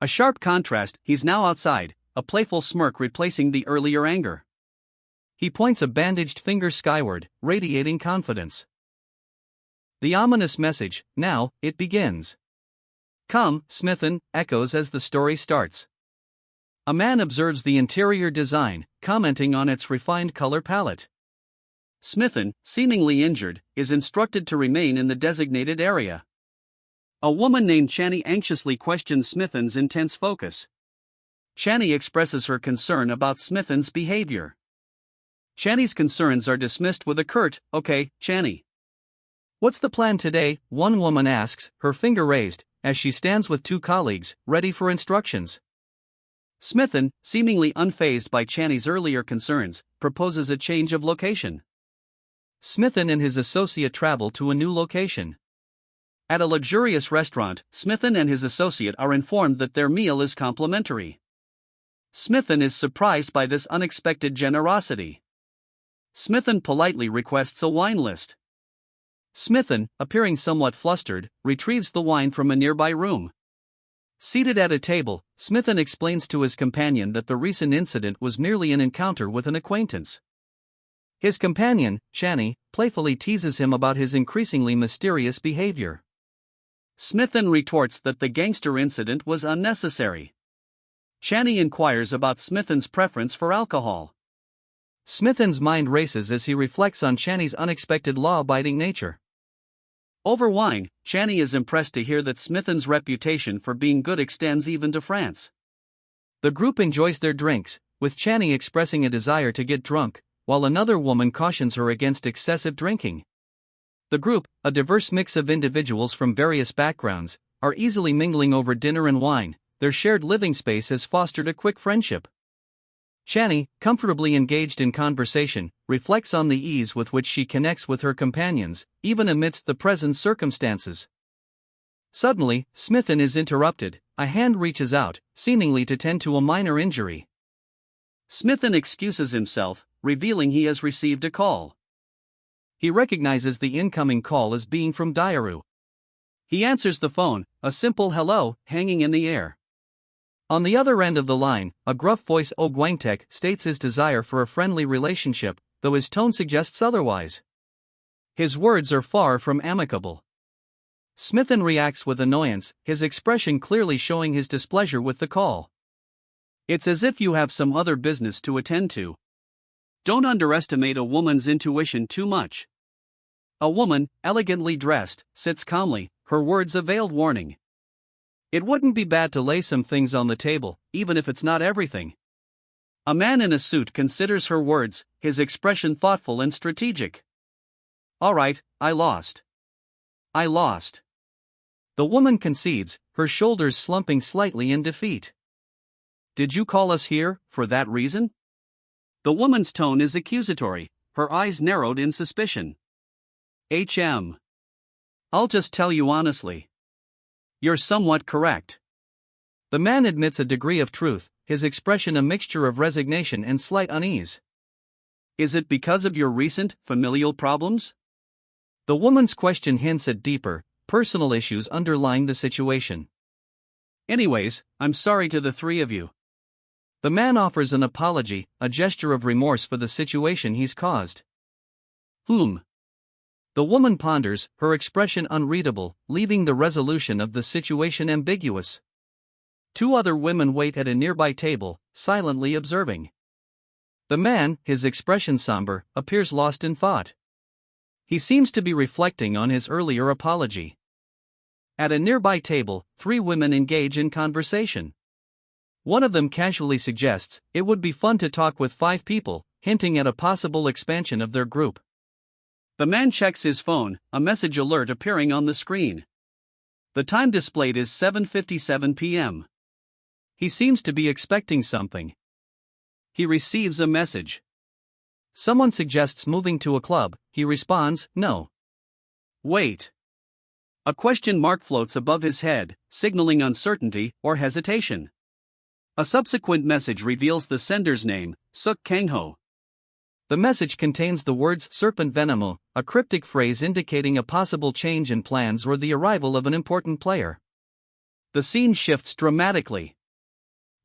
A sharp contrast, he's now outside, a playful smirk replacing the earlier anger. He points a bandaged finger skyward, radiating confidence. The ominous message, now, it begins. "Come, Smithen," echoes as the story starts. A man observes the interior design, commenting on its refined color palette. Smithen, seemingly injured, is instructed to remain in the designated area. A woman named Channy anxiously questions Smithen's intense focus. Channy expresses her concern about Smithen's behavior. Channy's concerns are dismissed with a curt, "Okay, Channy." "What's the plan today?" one woman asks, her finger raised, as she stands with two colleagues, ready for instructions. Smithen, seemingly unfazed by Channy's earlier concerns, proposes a change of location. Smithen and his associate travel to a new location. At a luxurious restaurant, Smithen and his associate are informed that their meal is complimentary. Smithen is surprised by this unexpected generosity. Smithen politely requests a wine list. Smithen, appearing somewhat flustered, retrieves the wine from a nearby room. Seated at a table, Smithen explains to his companion that the recent incident was merely an encounter with an acquaintance. His companion, Channy, playfully teases him about his increasingly mysterious behavior. Smithen retorts that the gangster incident was unnecessary. Channy inquires about Smithen's preference for alcohol. Smithen's mind races as he reflects on Channy's unexpected law-abiding nature. Over wine, Channy is impressed to hear that Smithen's reputation for being good extends even to France. The group enjoys their drinks, with Channy expressing a desire to get drunk, while another woman cautions her against excessive drinking. The group, a diverse mix of individuals from various backgrounds, are easily mingling over dinner and wine. Their shared living space has fostered a quick friendship. Channy, comfortably engaged in conversation, reflects on the ease with which she connects with her companions, even amidst the present circumstances. Suddenly, Smithen is interrupted. A hand reaches out, seemingly to tend to a minor injury. Smithen excuses himself, revealing he has received a call. He recognizes the incoming call as being from Diaru. He answers the phone, a simple hello, hanging in the air. On the other end of the line, a gruff voice Ogwangtek states his desire for a friendly relationship, though his tone suggests otherwise. His words are far from amicable. Smithen reacts with annoyance, his expression clearly showing his displeasure with the call. "It's as if you have some other business to attend to. Don't underestimate a woman's intuition too much." A woman, elegantly dressed, sits calmly, her words a veiled warning. "It wouldn't be bad to lay some things on the table, even if it's not everything." A man in a suit considers her words, his expression thoughtful and strategic. "All right, I lost. I lost." The woman concedes, her shoulders slumping slightly in defeat. "Did you call us here, for that reason?" The woman's tone is accusatory, her eyes narrowed in suspicion. "I'll just tell you honestly. You're somewhat correct." The man admits a degree of truth, his expression a mixture of resignation and slight unease. "Is it because of your recent, familial problems?" The woman's question hints at deeper, personal issues underlying the situation. "Anyways, I'm sorry to the three of you." The man offers an apology, a gesture of remorse for the situation he's caused. Whom? The woman ponders, her expression unreadable, leaving the resolution of the situation ambiguous. Two other women wait at a nearby table, silently observing. The man, his expression somber, appears lost in thought. He seems to be reflecting on his earlier apology. At a nearby table, three women engage in conversation. One of them casually suggests, it would be fun to talk with 5 people, hinting at a possible expansion of their group. The man checks his phone, a message alert appearing on the screen. The time displayed is 7:57 p.m. He seems to be expecting something. He receives a message. Someone suggests moving to a club, he responds, no. Wait. A question mark floats above his head, signaling uncertainty or hesitation. A subsequent message reveals the sender's name, Suk Kang-ho. The message contains the words serpent venimo, a cryptic phrase indicating a possible change in plans or the arrival of an important player. The scene shifts dramatically.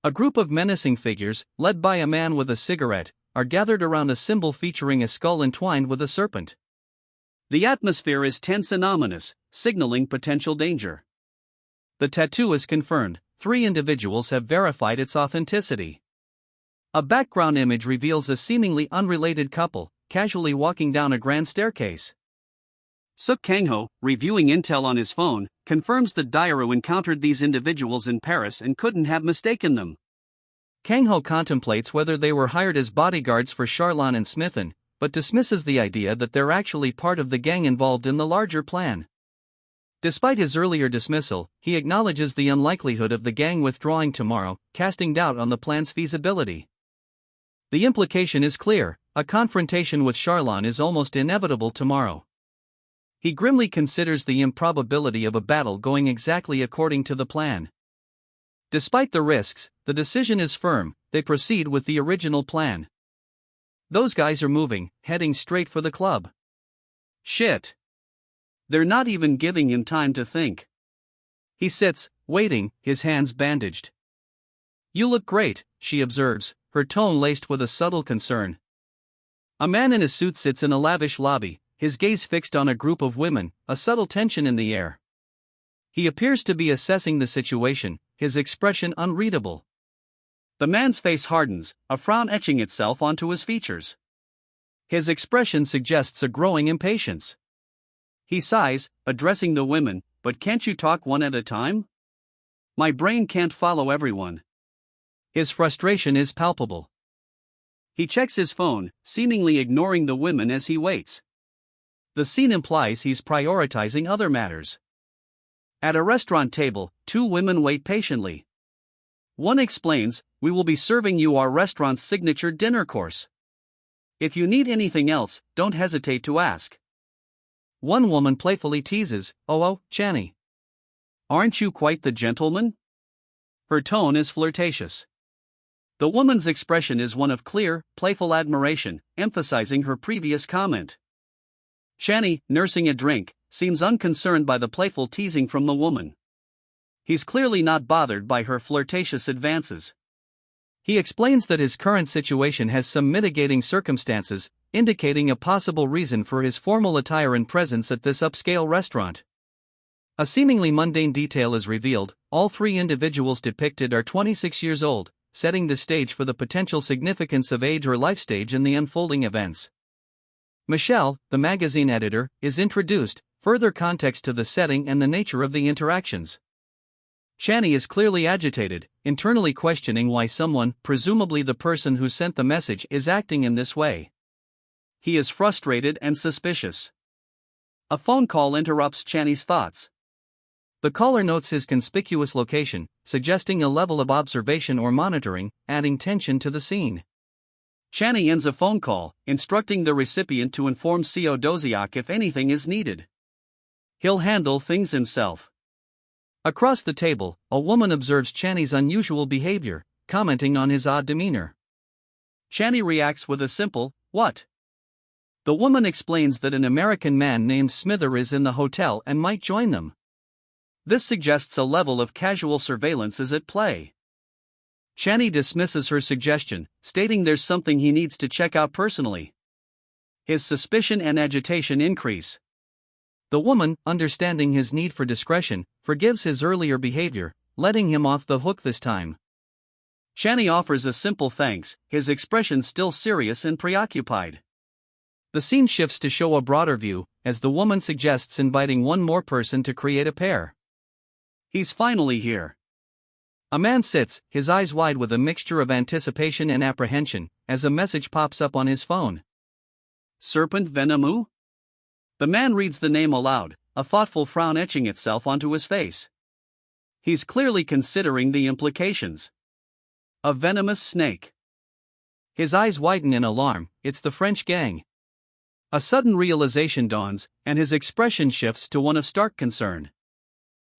A group of menacing figures, led by a man with a cigarette, are gathered around a symbol featuring a skull entwined with a serpent. The atmosphere is tense and ominous, signaling potential danger. The tattoo is confirmed, 3 individuals have verified its authenticity. A background image reveals a seemingly unrelated couple, casually walking down a grand staircase. Suk Kang-ho, reviewing intel on his phone, confirms that Diaru encountered these individuals in Paris and couldn't have mistaken them. Kang-ho contemplates whether they were hired as bodyguards for Charlon and Smithen, but dismisses the idea that they're actually part of the gang involved in the larger plan. Despite his earlier dismissal, he acknowledges the unlikelihood of the gang withdrawing tomorrow, casting doubt on the plan's feasibility. The implication is clear, a confrontation with Charlon is almost inevitable tomorrow. He grimly considers the improbability of a battle going exactly according to the plan. Despite the risks, the decision is firm, they proceed with the original plan. Those guys are moving, heading straight for the club. Shit. They're not even giving him time to think. He sits, waiting, his hands bandaged. You look great, she observes, her tone laced with a subtle concern. A man in a suit sits in a lavish lobby, his gaze fixed on a group of women, a subtle tension in the air. He appears to be assessing the situation, his expression unreadable. The man's face hardens, a frown etching itself onto his features. His expression suggests a growing impatience. He sighs, addressing the women, but can't you talk one at a time? My brain can't follow everyone. His frustration is palpable. He checks his phone, seemingly ignoring the women as he waits. The scene implies he's prioritizing other matters. At a restaurant table, 2 women wait patiently. One explains, we will be serving you our restaurant's signature dinner course. If you need anything else, don't hesitate to ask. One woman playfully teases, oh, Channy. Aren't you quite the gentleman? Her tone is flirtatious. The woman's expression is one of clear, playful admiration, emphasizing her previous comment. Channy, nursing a drink, seems unconcerned by the playful teasing from the woman. He's clearly not bothered by her flirtatious advances. He explains that his current situation has some mitigating circumstances, indicating a possible reason for his formal attire and presence at this upscale restaurant. A seemingly mundane detail is revealed, all 3 individuals depicted are 26 years old, setting the stage for the potential significance of age or life stage in the unfolding events. Michelle, the magazine editor, is introduced, further context to the setting and the nature of the interactions. Channy is clearly agitated, internally questioning why someone, presumably the person who sent the message, is acting in this way. He is frustrated and suspicious. A phone call interrupts Channy's thoughts. The caller notes his conspicuous location, suggesting a level of observation or monitoring, adding tension to the scene. Channy ends a phone call, instructing the recipient to inform Co Doziak if anything is needed. He'll handle things himself. Across the table, a woman observes Channy's unusual behavior, commenting on his odd demeanor. Channy reacts with a simple, what? The woman explains that an American man named Smither is in the hotel and might join them. This suggests a level of casual surveillance is at play. Channy dismisses her suggestion, stating there's something he needs to check out personally. His suspicion and agitation increase. The woman, understanding his need for discretion, forgives his earlier behavior, letting him off the hook this time. Shani offers a simple thanks, his expression still serious and preoccupied. The scene shifts to show a broader view, as the woman suggests inviting one more person to create a pair. He's finally here. A man sits, his eyes wide with a mixture of anticipation and apprehension, as a message pops up on his phone. Serpent Venomu? The man reads the name aloud, a thoughtful frown etching itself onto his face. He's clearly considering the implications. A venomous snake. His eyes widen in alarm, it's the French gang. A sudden realization dawns, and his expression shifts to one of stark concern.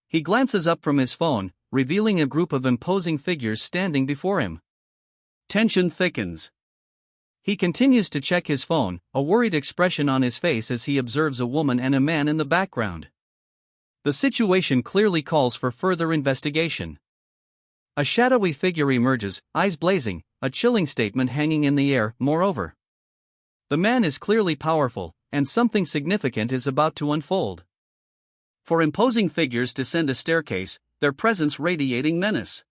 He glances up from his phone, revealing a group of imposing figures standing before him. Tension thickens. He continues to check his phone, a worried expression on his face as he observes a woman and a man in the background. The situation clearly calls for further investigation. A shadowy figure emerges, eyes blazing, a chilling statement hanging in the air. Moreover, the man is clearly powerful, and something significant is about to unfold. For imposing figures descend a staircase, their presence radiating menace.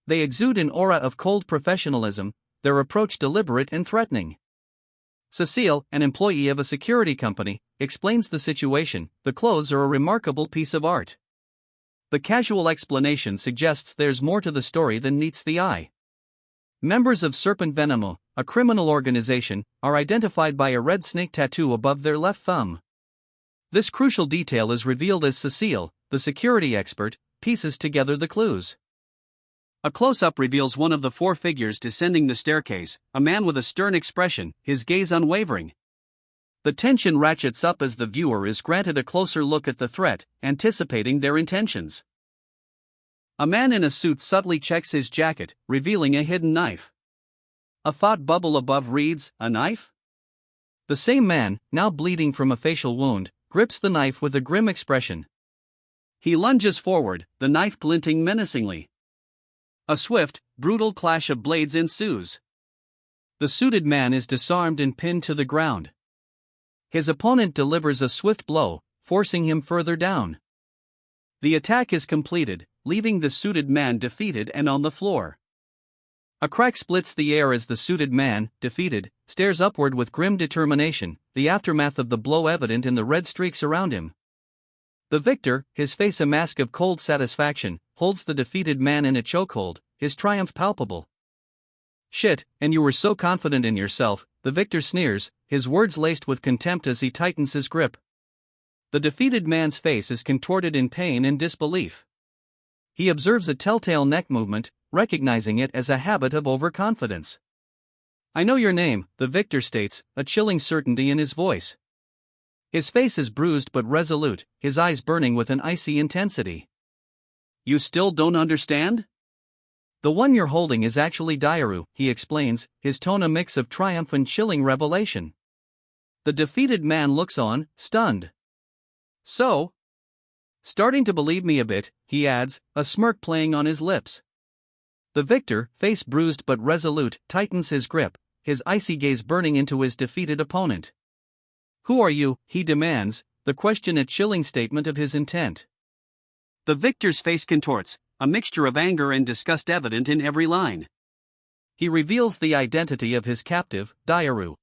They exude an aura of cold professionalism, their approach deliberate and threatening. Cecile, an employee of a security company, explains the situation. The clothes are a remarkable piece of art. The casual explanation suggests there's more to the story than meets the eye. Members of Serpent Venomu, a criminal organization, are identified by a red snake tattoo above their left thumb. This crucial detail is revealed as Cecile, the security expert, pieces together the clues. A close-up reveals one of the four figures descending the staircase, a man with a stern expression, his gaze unwavering. The tension ratchets up as the viewer is granted a closer look at the threat, anticipating their intentions. A man in a suit subtly checks his jacket, revealing a hidden knife. A thought bubble above reads, "A knife?" The same man, now bleeding from a facial wound, grips the knife with a grim expression. He lunges forward, the knife glinting menacingly. A swift, brutal clash of blades ensues. The suited man is disarmed and pinned to the ground. His opponent delivers a swift blow, forcing him further down. The attack is completed, leaving the suited man defeated and on the floor. A crack splits the air as the suited man, defeated, stares upward with grim determination, the aftermath of the blow evident in the red streaks around him. The victor, his face a mask of cold satisfaction, holds the defeated man in a chokehold, his triumph palpable. "Shit, and you were so confident in yourself," the victor sneers, his words laced with contempt as he tightens his grip. The defeated man's face is contorted in pain and disbelief. He observes a telltale neck movement, recognizing it as a habit of overconfidence. "I know your name," the victor states, a chilling certainty in his voice. His face is bruised but resolute, his eyes burning with an icy intensity. "You still don't understand? The one you're holding is actually Dairu," he explains, his tone a mix of triumph and chilling revelation. The defeated man looks on, stunned. "So? Starting to believe me a bit," he adds, a smirk playing on his lips. The victor, face bruised but resolute, tightens his grip, his icy gaze burning into his defeated opponent. "Who are you?" he demands, the question a chilling statement of his intent. The victor's face contorts, a mixture of anger and disgust evident in every line. He reveals the identity of his captive, Dairu.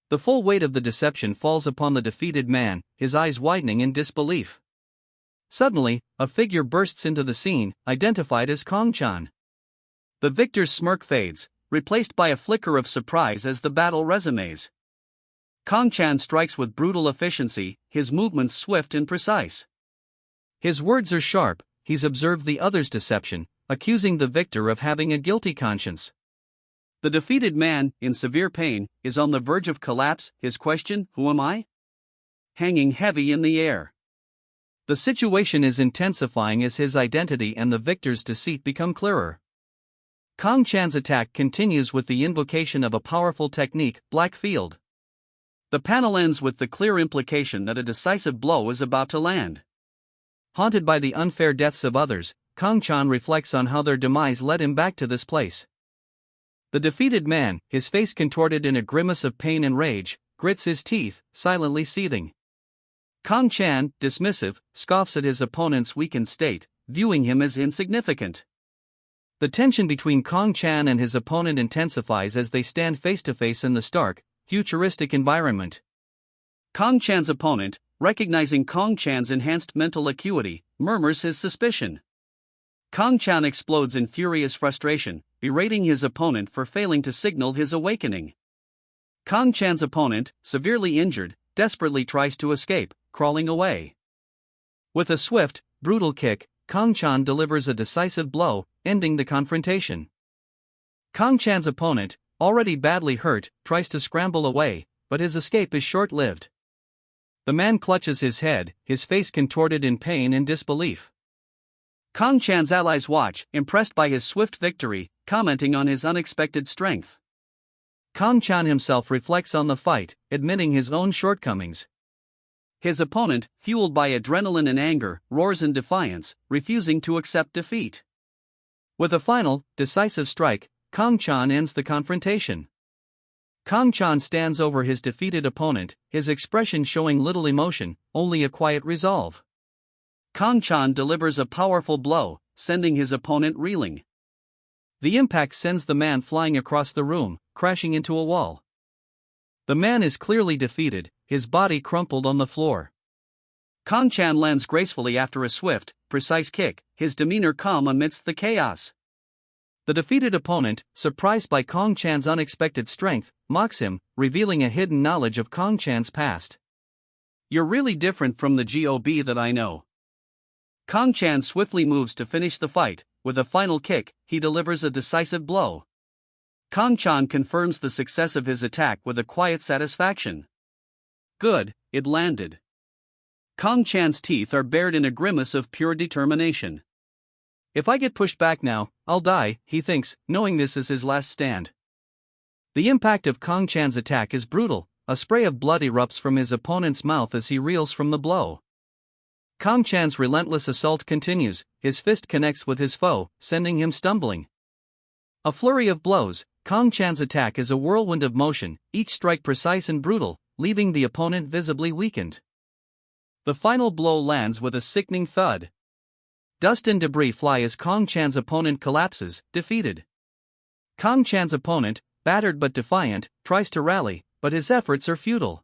The full weight of the deception falls upon the defeated man, his eyes widening in disbelief. Suddenly, a figure bursts into the scene, identified as Kong-chan. The victor's smirk fades, replaced by a flicker of surprise as the battle resumes. Kong-chan strikes with brutal efficiency, his movements swift and precise. His words are sharp, he's observed the other's deception, accusing the victor of having a guilty conscience. The defeated man, in severe pain, is on the verge of collapse, his question, "Who am I?" hanging heavy in the air. The situation is intensifying as his identity and the victor's deceit become clearer. Kong-chan's attack continues with the invocation of a powerful technique, Black Field. The panel ends with the clear implication that a decisive blow is about to land. Haunted by the unfair deaths of others, Kong-chan reflects on how their demise led him back to this place. The defeated man, his face contorted in a grimace of pain and rage, grits his teeth, silently seething. Kang Chan, dismissive, scoffs at his opponent's weakened state, viewing him as insignificant. The tension between Kang Chan and his opponent intensifies as they stand face to face in the stark, futuristic environment. Kang Chan's opponent, recognizing Kang Chan's enhanced mental acuity, murmurs his suspicion. Kang Chan explodes in furious frustration, berating his opponent for failing to signal his awakening. Kang Chan's opponent, severely injured, desperately tries to escape, crawling away. With a swift, brutal kick, Kang Chan delivers a decisive blow, ending the confrontation. Kang Chan's opponent, already badly hurt, tries to scramble away, but his escape is short-lived. The man clutches his head, his face contorted in pain and disbelief. Kang Chan's allies watch, impressed by his swift victory, commenting on his unexpected strength. Kang Chan himself reflects on the fight, admitting his own shortcomings. His opponent, fueled by adrenaline and anger, roars in defiance, refusing to accept defeat. With a final, decisive strike, Kang Chan ends the confrontation. Kang Chan stands over his defeated opponent, his expression showing little emotion, only a quiet resolve. Kang Chan delivers a powerful blow, sending his opponent reeling. The impact sends the man flying across the room, crashing into a wall. The man is clearly defeated, his body crumpled on the floor. Kang Chan lands gracefully after a swift, precise kick, his demeanor calm amidst the chaos. The defeated opponent, surprised by Kang Chan's unexpected strength, mocks him, revealing a hidden knowledge of Kang Chan's past. "You're really different from the GOB that I know." Kang Chan swiftly moves to finish the fight. With a final kick, he delivers a decisive blow. Kang Chan confirms the success of his attack with a quiet satisfaction. Good, it landed. Kang Chan's teeth are bared in a grimace of pure determination. If I get pushed back now, I'll die, he thinks, knowing this is his last stand. The impact of Kang Chan's attack is brutal, a spray of blood erupts from his opponent's mouth as he reels from the blow. Kang Chan's relentless assault continues, his fist connects with his foe, sending him stumbling. A flurry of blows, Kang Chan's attack is a whirlwind of motion, each strike precise and brutal, leaving the opponent visibly weakened. The final blow lands with a sickening thud. Dust and debris fly as Kang Chan's opponent collapses, defeated. Kang Chan's opponent, battered but defiant, tries to rally, but his efforts are futile.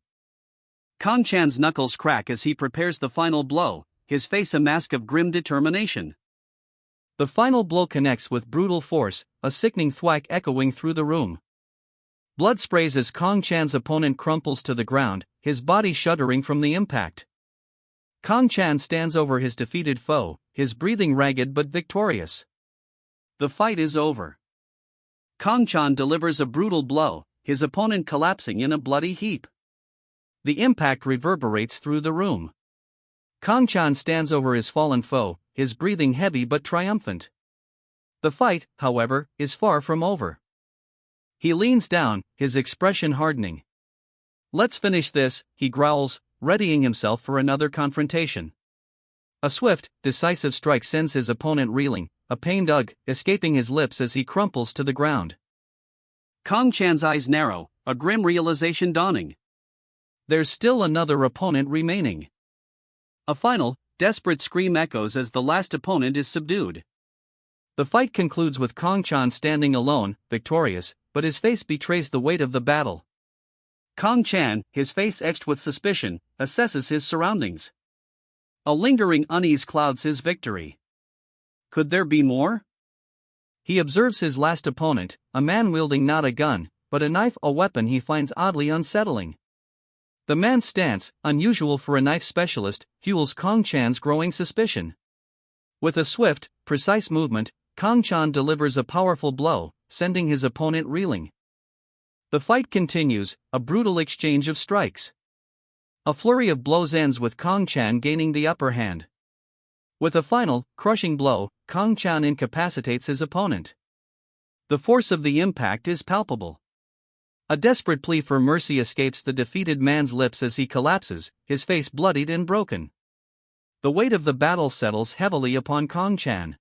Kang Chan's knuckles crack as he prepares the final blow, his face a mask of grim determination. The final blow connects with brutal force, a sickening thwack echoing through the room. Blood sprays as Kang Chan's opponent crumples to the ground, his body shuddering from the impact. Kang Chan stands over his defeated foe, his breathing ragged but victorious. The fight is over. Kang Chan delivers a brutal blow, his opponent collapsing in a bloody heap. The impact reverberates through the room. Kang Chan stands over his fallen foe, his breathing heavy but triumphant. The fight, however, is far from over. He leans down, his expression hardening. "Let's finish this," he growls, readying himself for another confrontation. A swift, decisive strike sends his opponent reeling, a pained ugh escaping his lips as he crumples to the ground. Kang Chan's eyes narrow, a grim realization dawning. There's still another opponent remaining. A final, desperate scream echoes as the last opponent is subdued. The fight concludes with Kang Chan standing alone, victorious, but his face betrays the weight of the battle. Kang Chan, his face etched with suspicion, assesses his surroundings. A lingering unease clouds his victory. Could there be more? He observes his last opponent, a man wielding not a gun, but a knife, a weapon he finds oddly unsettling. The man's stance, unusual for a knife specialist, fuels Kang Chan's growing suspicion. With a swift, precise movement, Kang Chan delivers a powerful blow, sending his opponent reeling. The fight continues, a brutal exchange of strikes. A flurry of blows ends with Kang Chan gaining the upper hand. With a final, crushing blow, Kang Chan incapacitates his opponent. The force of the impact is palpable. A desperate plea for mercy escapes the defeated man's lips as he collapses, his face bloodied and broken. The weight of the battle settles heavily upon Kang Chan.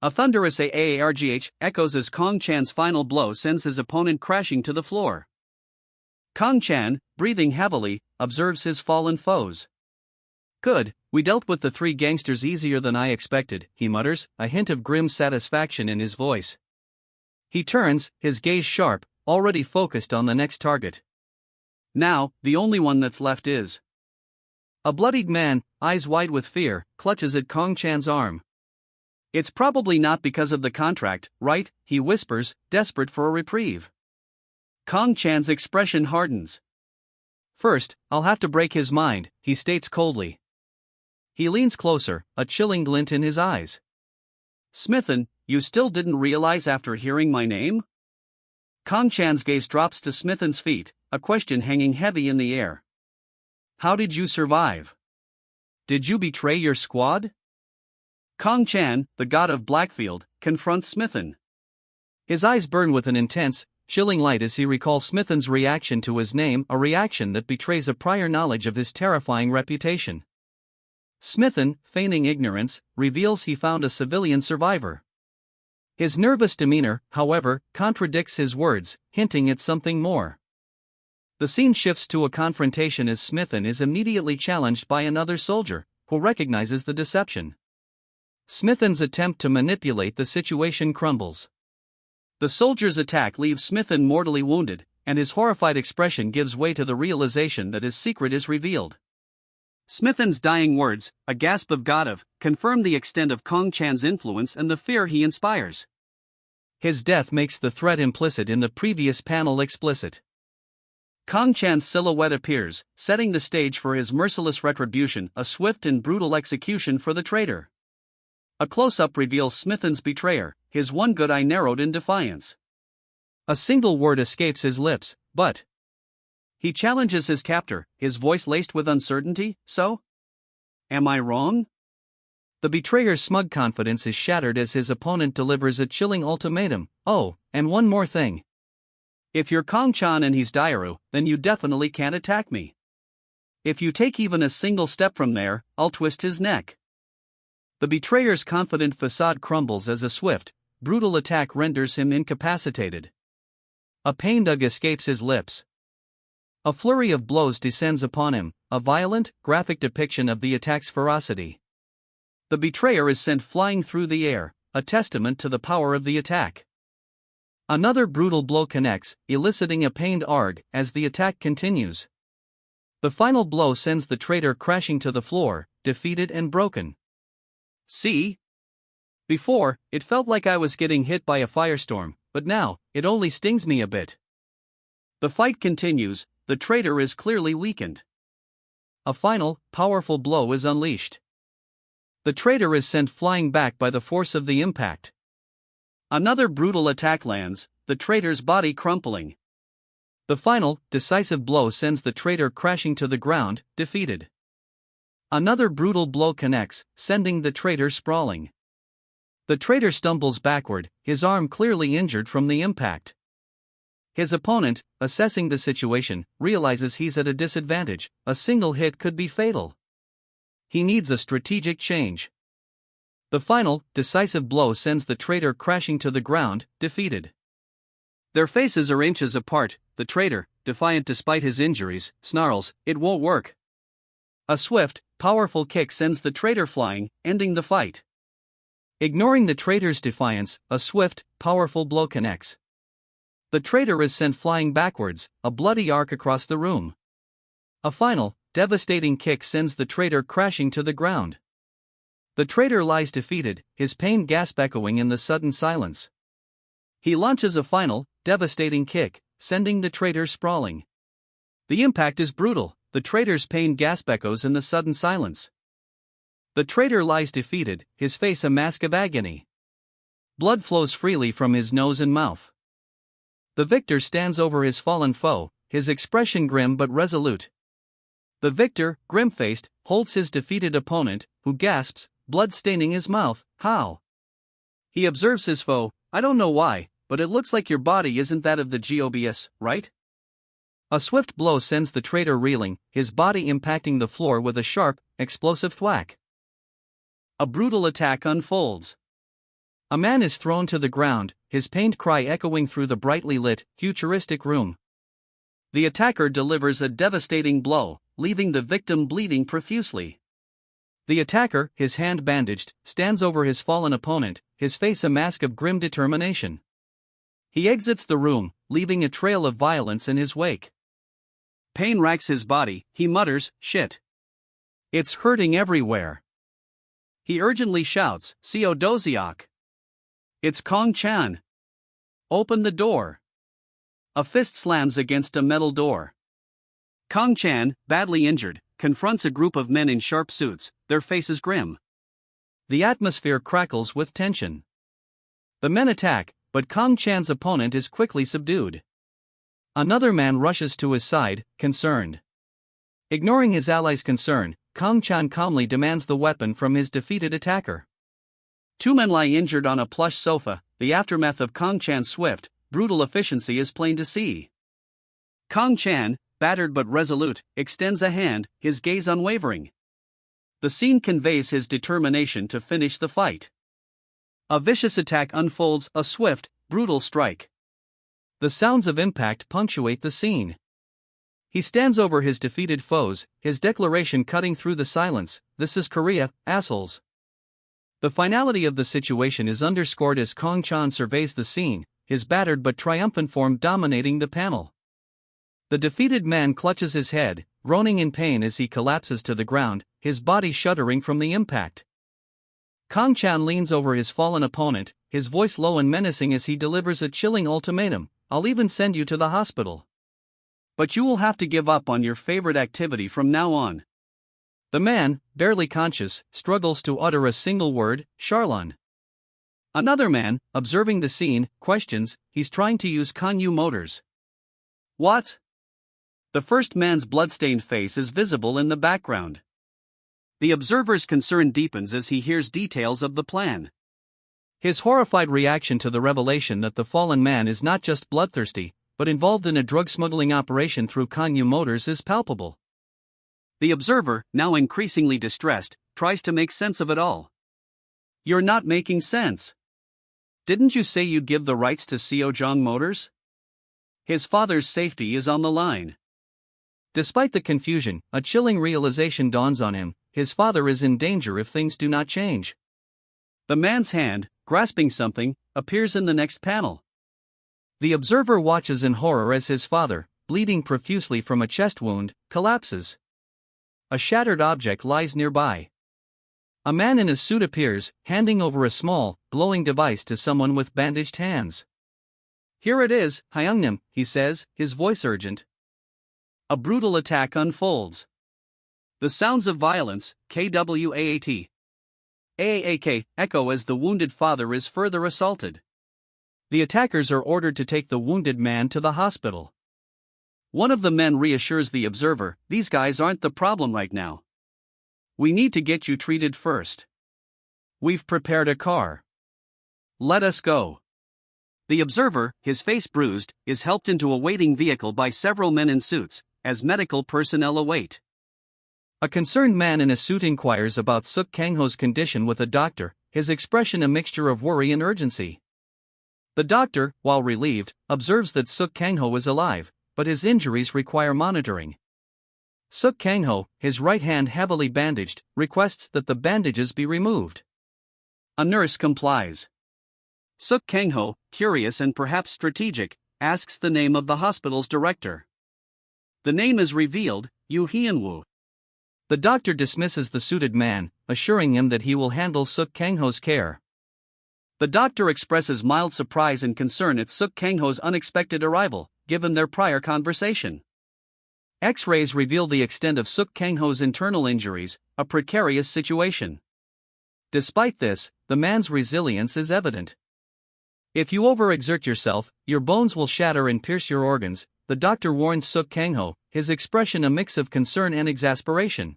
A thunderous aargh echoes as Kang Chan's final blow sends his opponent crashing to the floor. Kong Chan, breathing heavily, observes his fallen foes. Good, we dealt with the three gangsters easier than I expected, he mutters, a hint of grim satisfaction in his voice. He turns, his gaze sharp, already focused on the next target. Now, the only one that's left is. A bloodied man, eyes wide with fear, clutches at Kong Chan's arm. It's probably not because of the contract, right? He whispers, desperate for a reprieve. Kong Chan's expression hardens. First, I'll have to break his mind, he states coldly. He leans closer, a chilling glint in his eyes. Smithen, you still didn't realize after hearing my name? Kong Chan's gaze drops to Smithen's feet, a question hanging heavy in the air. How did you survive? Did you betray your squad? Kong Chan, the god of Blackfield, confronts Smithen. His eyes burn with an intense, chilling light as he recalls Smithen's reaction to his name, a reaction that betrays a prior knowledge of his terrifying reputation. Smithen, feigning ignorance, reveals he found a civilian survivor. His nervous demeanor, however, contradicts his words, hinting at something more. The scene shifts to a confrontation as Smithen is immediately challenged by another soldier, who recognizes the deception. Smithen's attempt to manipulate the situation crumbles. The soldier's attack leaves Smithen mortally wounded, and his horrified expression gives way to the realization that his secret is revealed. Smithen's dying words, a gasp of God, confirm the extent of Kong Chan's influence and the fear he inspires. His death makes the threat implicit in the previous panel explicit. Kong Chan's silhouette appears, setting the stage for his merciless retribution, a swift and brutal execution for the traitor. A close-up reveals Smithen's betrayer, his one good eye narrowed in defiance. A single word escapes his lips, but he challenges his captor, his voice laced with uncertainty, so? Am I wrong? The betrayer's smug confidence is shattered as his opponent delivers a chilling ultimatum. Oh, and one more thing. If you're Kong Chan and he's Dairu, then you definitely can't attack me. If you take even a single step from there, I'll twist his neck. The betrayer's confident facade crumbles as a swift, brutal attack renders him incapacitated. A pained ugh escapes his lips. A flurry of blows descends upon him, a violent, graphic depiction of the attack's ferocity. The betrayer is sent flying through the air, a testament to the power of the attack. Another brutal blow connects, eliciting a pained arg as the attack continues. The final blow sends the traitor crashing to the floor, defeated and broken. See? Before, it felt like I was getting hit by a firestorm, but now, it only stings me a bit. The fight continues, the traitor is clearly weakened. A final, powerful blow is unleashed. The traitor is sent flying back by the force of the impact. Another brutal attack lands, the traitor's body crumpling. The final, decisive blow sends the traitor crashing to the ground, defeated. Another brutal blow connects, sending the traitor sprawling. The traitor stumbles backward, his arm clearly injured from the impact. His opponent, assessing the situation, realizes he's at a disadvantage. A single hit could be fatal. He needs a strategic change. The final, decisive blow sends the traitor crashing to the ground, defeated. Their faces are inches apart. The traitor, defiant despite his injuries, snarls, "It won't work." A swift, powerful kick sends the traitor flying, ending the fight. Ignoring the traitor's defiance, a swift, powerful blow connects. The traitor is sent flying backwards, a bloody arc across the room. A final, devastating kick sends the traitor crashing to the ground. The traitor lies defeated, his pained gasp echoing in the sudden silence. He launches a final, devastating kick, sending the traitor sprawling. The impact is brutal, the traitor's pained gasp echoes in the sudden silence. The traitor lies defeated, his face a mask of agony. Blood flows freely from his nose and mouth. The victor stands over his fallen foe, his expression grim but resolute. The victor, grim-faced, holds his defeated opponent, who gasps, blood staining his mouth. How? He observes his foe. I don't know why, but it looks like your body isn't that of the GOBS, right? A swift blow sends the traitor reeling, his body impacting the floor with a sharp, explosive thwack. A brutal attack unfolds. A man is thrown to the ground, his pained cry echoing through the brightly lit, futuristic room. The attacker delivers a devastating blow, leaving the victim bleeding profusely. The attacker, his hand bandaged, stands over his fallen opponent, his face a mask of grim determination. He exits the room, leaving a trail of violence in his wake. Pain racks his body, he mutters, "Shit. It's hurting everywhere." He urgently shouts, "Seo Doziak. It's Kong Chan. Open the door." A fist slams against a metal door. Kong Chan, badly injured, confronts a group of men in sharp suits, their faces grim. The atmosphere crackles with tension. The men attack, but Kong Chan's opponent is quickly subdued. Another man rushes to his side, concerned. Ignoring his ally's concern, Kong Chan calmly demands the weapon from his defeated attacker. Two men lie injured on a plush sofa, the aftermath of Kong Chan's swift, brutal efficiency is plain to see. Kong Chan, battered but resolute, extends a hand, his gaze unwavering. The scene conveys his determination to finish the fight. A vicious attack unfolds, a swift, brutal strike. The sounds of impact punctuate the scene. He stands over his defeated foes, his declaration cutting through the silence, "This is Korea, assholes." The finality of the situation is underscored as Kong Chan surveys the scene, his battered but triumphant form dominating the panel. The defeated man clutches his head, groaning in pain as he collapses to the ground, his body shuddering from the impact. Kong Chan leans over his fallen opponent, his voice low and menacing as he delivers a chilling ultimatum, "I'll even send you to the hospital. But you will have to give up on your favorite activity from now on." The man, barely conscious, struggles to utter a single word, "Charlon." Another man, observing the scene, questions, "He's trying to use Kanyu motors." "What?" The first man's bloodstained face is visible in the background. The observer's concern deepens as he hears details of the plan. His horrified reaction to the revelation that the fallen man is not just bloodthirsty, but involved in a drug smuggling operation through Kanyu motors is palpable. The observer, now increasingly distressed, tries to make sense of it all. "You're not making sense. Didn't you say you'd give the rights to Seojong Motors? His father's safety is on the line." Despite the confusion, a chilling realization dawns on him: his father is in danger if things do not change. The man's hand, grasping something, appears in the next panel. The observer watches in horror as his father, bleeding profusely from a chest wound, collapses. A shattered object lies nearby. A man in a suit appears, handing over a small, glowing device to someone with bandaged hands. "Here it is, Hyungnim," he says, his voice urgent. A brutal attack unfolds. The sounds of violence, KWAAT. AAK, echo as the wounded father is further assaulted. The attackers are ordered to take the wounded man to the hospital. One of the men reassures the observer, "These guys aren't the problem right now. We need to get you treated first. We've prepared a car. Let us go." The observer, his face bruised, is helped into a waiting vehicle by several men in suits, as medical personnel await. A concerned man in a suit inquires about Suk Kang-ho's condition with a doctor, his expression a mixture of worry and urgency. The doctor, while relieved, observes that Suk Kang-ho is alive, but his injuries require monitoring. Suk Kang-ho, his right hand heavily bandaged, requests that the bandages be removed. A nurse complies. Suk Kang-ho, curious and perhaps strategic, asks the name of the hospital's director. The name is revealed, Yu Hyun-woo. The doctor dismisses the suited man, assuring him that he will handle Suk Kang-ho's care. The doctor expresses mild surprise and concern at Suk Kang-ho's unexpected arrival, given their prior conversation. X-rays reveal the extent of Suk Kang-ho's internal injuries, a precarious situation. Despite this, the man's resilience is evident. "If you overexert yourself, your bones will shatter and pierce your organs," the doctor warns Suk Kang-ho, his expression a mix of concern and exasperation.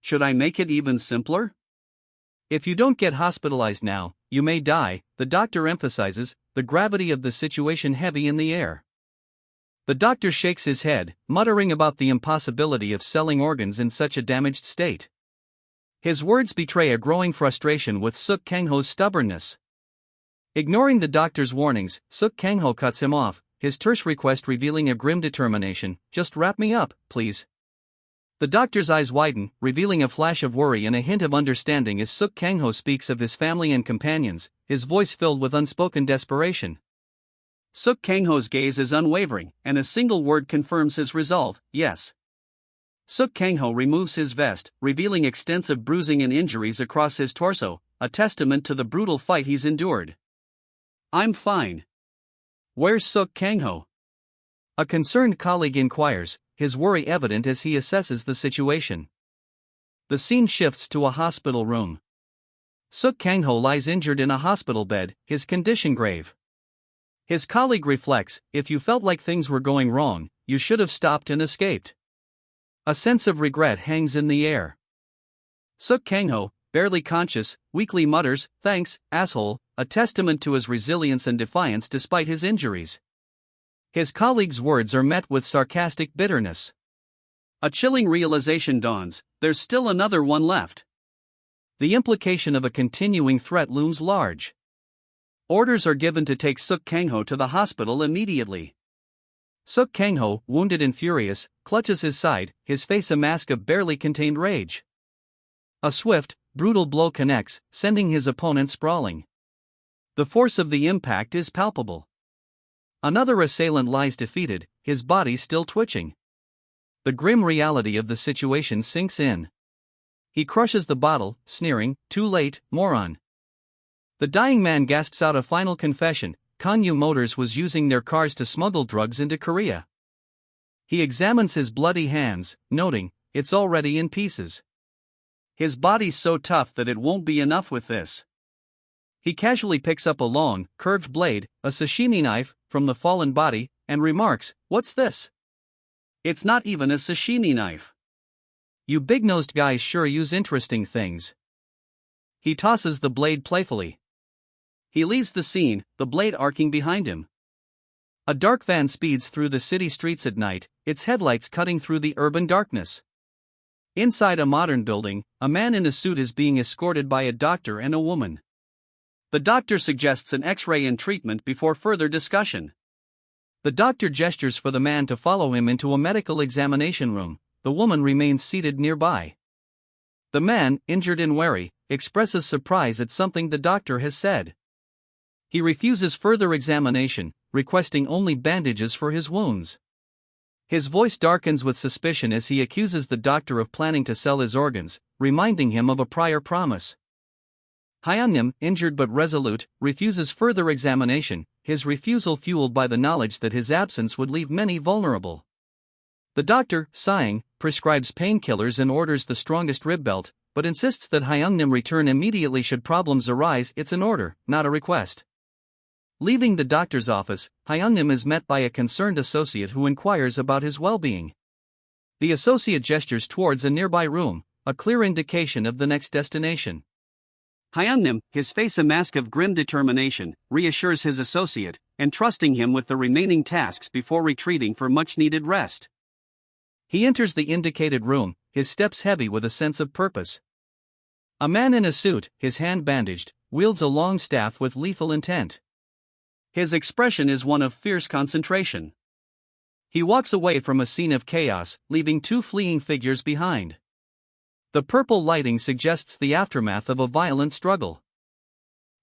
"Should I make it even simpler? If you don't get hospitalized now, you may die," the doctor emphasizes, the gravity of the situation heavy in the air. The doctor shakes his head, muttering about the impossibility of selling organs in such a damaged state. His words betray a growing frustration with Suk Kang-ho's stubbornness. Ignoring the doctor's warnings, Suk Kang-ho cuts him off, his terse request revealing a grim determination, "Just wrap me up, please." The doctor's eyes widen, revealing a flash of worry and a hint of understanding as Suk Kangho speaks of his family and companions, his voice filled with unspoken desperation. Suk Kangho's gaze is unwavering, and a single word confirms his resolve: yes. Suk Kangho removes his vest, revealing extensive bruising and injuries across his torso, a testament to the brutal fight he's endured. "I'm fine." "Where's Suk Kangho?" A concerned colleague inquires, his worry evident as he assesses the situation. The scene shifts to a hospital room. Suk Kangho lies injured in a hospital bed, his condition grave. His colleague reflects, "If you felt like things were going wrong, you should have stopped and escaped." A sense of regret hangs in the air. Suk Kangho, barely conscious, weakly mutters, "Thanks, asshole," a testament to his resilience and defiance despite his injuries. His colleague's words are met with sarcastic bitterness. A chilling realization dawns: there's still another one left. The implication of a continuing threat looms large. Orders are given to take Suk Kangho to the hospital immediately. Suk Kangho, wounded and furious, clutches his side, his face a mask of barely contained rage. A swift, brutal blow connects, sending his opponent sprawling. The force of the impact is palpable. Another assailant lies defeated, his body still twitching. The grim reality of the situation sinks in. He crushes the bottle, sneering, "Too late, moron." The dying man gasps out a final confession: Kanyu Motors was using their cars to smuggle drugs into Korea. He examines his bloody hands, noting, "It's already in pieces." His body's so tough that it won't be enough with this. He casually picks up a long, curved blade, a sashimi knife, from the fallen body, and remarks, "What's this? It's not even a sashimi knife. You big-nosed guys sure use interesting things." He tosses the blade playfully. He leaves the scene, the blade arcing behind him. A dark van speeds through the city streets at night, its headlights cutting through the urban darkness. Inside a modern building, a man in a suit is being escorted by a doctor and a woman. The doctor suggests an X-ray and treatment before further discussion. The doctor gestures for the man to follow him into a medical examination room. The woman remains seated nearby. The man, injured and wary, expresses surprise at something the doctor has said. He refuses further examination, requesting only bandages for his wounds. His voice darkens with suspicion as he accuses the doctor of planning to sell his organs, reminding him of a prior promise. Hyunnim, injured but resolute, refuses further examination, his refusal fueled by the knowledge that his absence would leave many vulnerable. The doctor, sighing, prescribes painkillers and orders the strongest rib belt, but insists that Hyunnim return immediately should problems arise. It's an order, not a request. Leaving the doctor's office, Hyunnim is met by a concerned associate who inquires about his well-being. The associate gestures towards a nearby room, a clear indication of the next destination. Hyunnim, his face a mask of grim determination, reassures his associate, entrusting him with the remaining tasks before retreating for much-needed rest. He enters the indicated room, his steps heavy with a sense of purpose. A man in a suit, his hand bandaged, wields a long staff with lethal intent. His expression is one of fierce concentration. He walks away from a scene of chaos, leaving two fleeing figures behind. The purple lighting suggests the aftermath of a violent struggle.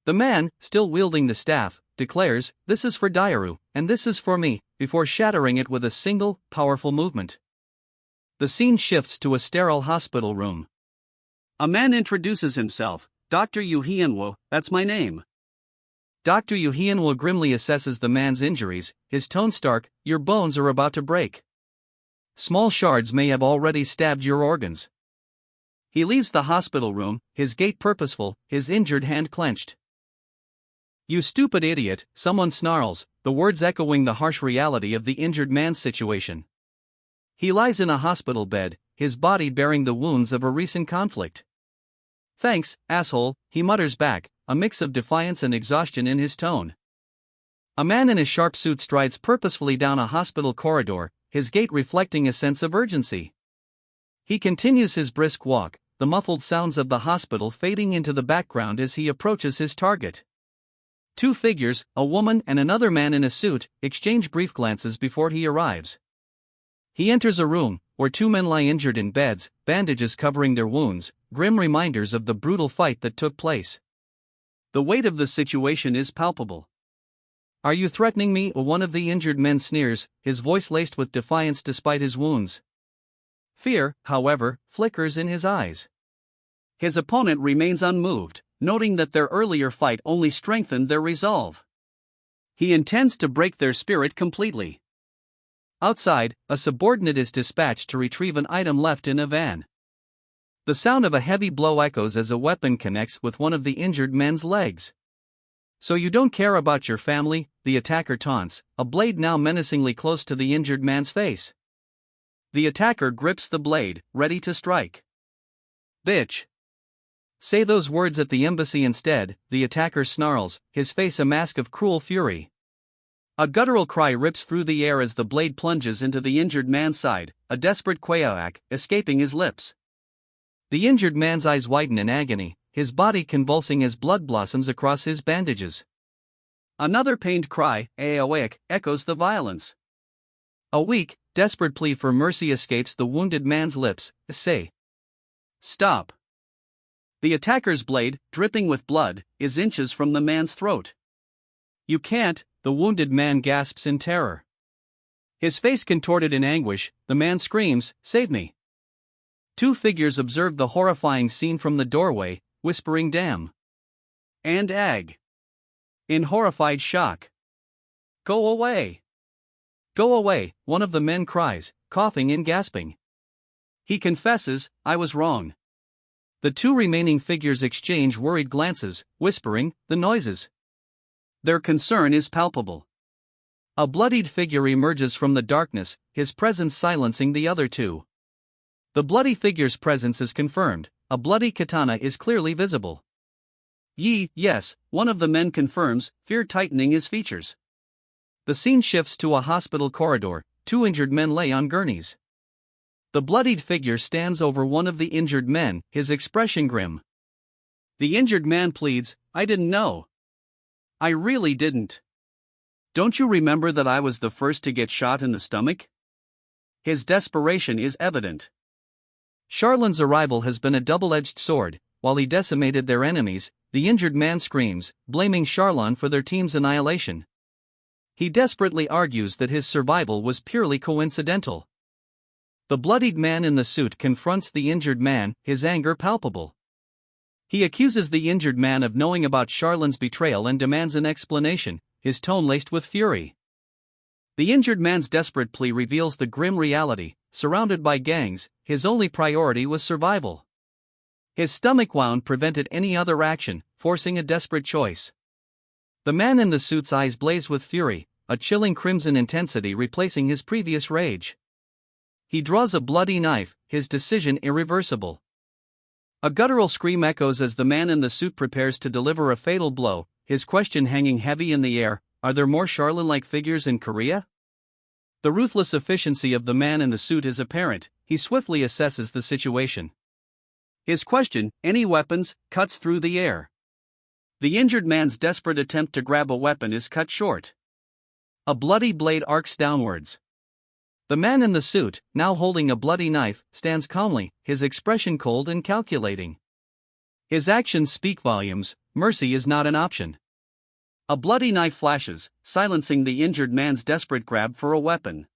The man, still wielding the staff, declares, "This is for Dairu, and this is for me," before shattering it with a single, powerful movement. The scene shifts to a sterile hospital room. A man introduces himself, "Dr. Yu Hyunwoo, that's my name." Dr. Yu Hyunwoo grimly assesses the man's injuries, his tone stark, "Your bones are about to break. Small shards may have already stabbed your organs." He leaves the hospital room, his gait purposeful, his injured hand clenched. "You stupid idiot," someone snarls, the words echoing the harsh reality of the injured man's situation. He lies in a hospital bed, his body bearing the wounds of a recent conflict. "Thanks, asshole," he mutters back, a mix of defiance and exhaustion in his tone. A man in a sharp suit strides purposefully down a hospital corridor, his gait reflecting a sense of urgency. He continues his brisk walk, the muffled sounds of the hospital fading into the background as he approaches his target. Two figures, a woman and another man in a suit, exchange brief glances before he arrives. He enters a room, where two men lie injured in beds, bandages covering their wounds, grim reminders of the brutal fight that took place. The weight of the situation is palpable. "Are you threatening me?" one of the injured men sneers, his voice laced with defiance despite his wounds. Fear, however, flickers in his eyes. His opponent remains unmoved, noting that their earlier fight only strengthened their resolve. He intends to break their spirit completely. Outside, a subordinate is dispatched to retrieve an item left in a van. The sound of a heavy blow echoes as a weapon connects with one of the injured men's legs. "So you don't care about your family?" the attacker taunts, a blade now menacingly close to the injured man's face. The attacker grips the blade, ready to strike. "Bitch. Say those words at the embassy instead," the attacker snarls, his face a mask of cruel fury. A guttural cry rips through the air as the blade plunges into the injured man's side, a desperate quack escaping his lips. The injured man's eyes widen in agony, his body convulsing as blood blossoms across his bandages. Another pained cry, "Aoic," echoes the violence. A weak, desperate plea for mercy escapes the wounded man's lips. "Say. Stop." The attacker's blade, dripping with blood, is inches from the man's throat. "You can't," the wounded man gasps in terror. His face contorted in anguish, the man screams, "Save me." Two figures observe the horrifying scene from the doorway, whispering "Damn" and "Ag" in horrified shock. "Go away! Go away," one of the men cries, coughing and gasping. He confesses, "I was wrong." The two remaining figures exchange worried glances, whispering, "The noises." Their concern is palpable. A bloodied figure emerges from the darkness, his presence silencing the other two. The bloody figure's presence is confirmed, a bloody katana is clearly visible. Yes, one of the men confirms, fear tightening his features. The scene shifts to a hospital corridor, two injured men lay on gurneys. The bloodied figure stands over one of the injured men, his expression grim. The injured man pleads, "I didn't know. I really didn't. Don't you remember that I was the first to get shot in the stomach?" His desperation is evident. Charlin's arrival has been a double-edged sword. While he decimated their enemies, the injured man screams, blaming Charlin for their team's annihilation. He desperately argues that his survival was purely coincidental. The bloodied man in the suit confronts the injured man, his anger palpable. He accuses the injured man of knowing about Charlin's betrayal and demands an explanation, his tone laced with fury. The injured man's desperate plea reveals the grim reality: surrounded by gangs, his only priority was survival. His stomach wound prevented any other action, forcing a desperate choice. The man in the suit's eyes blaze with fury, a chilling crimson intensity replacing his previous rage. He draws a bloody knife, his decision irreversible. A guttural scream echoes as the man in the suit prepares to deliver a fatal blow, his question hanging heavy in the air: are there more Charlin-like figures in Korea? The ruthless efficiency of the man in the suit is apparent. He swiftly assesses the situation. His question, "Any weapons?" cuts through the air. The injured man's desperate attempt to grab a weapon is cut short. A bloody blade arcs downwards. The man in the suit, now holding a bloody knife, stands calmly, his expression cold and calculating. His actions speak volumes. Mercy is not an option. A bloody knife flashes, silencing the injured man's desperate grab for a weapon.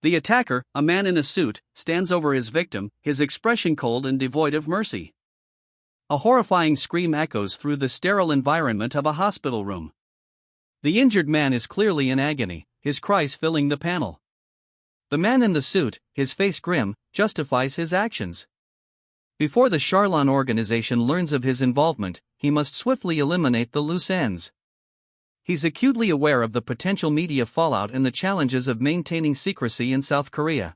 The attacker, a man in a suit, stands over his victim, his expression cold and devoid of mercy. A horrifying scream echoes through the sterile environment of a hospital room. The injured man is clearly in agony, his cries filling the panel. The man in the suit, his face grim, justifies his actions. Before the Charlin organization learns of his involvement, he must swiftly eliminate the loose ends. He's acutely aware of the potential media fallout and the challenges of maintaining secrecy in South Korea.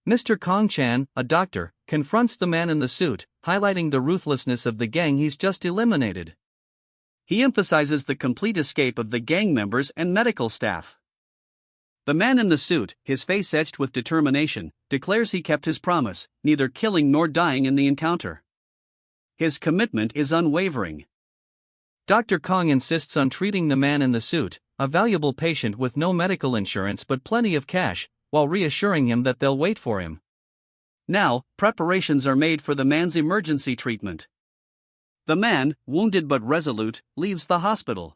Mr. Kong Chan, a doctor, confronts the man in the suit, highlighting the ruthlessness of the gang he's just eliminated. He emphasizes the complete escape of the gang members and medical staff. The man in the suit, his face etched with determination, declares he kept his promise, neither killing nor dying in the encounter. His commitment is unwavering. Dr. Kong insists on treating the man in the suit, a valuable patient with no medical insurance but plenty of cash, while reassuring him that they'll wait for him. Now, preparations are made for the man's emergency treatment. The man, wounded but resolute, leaves the hospital.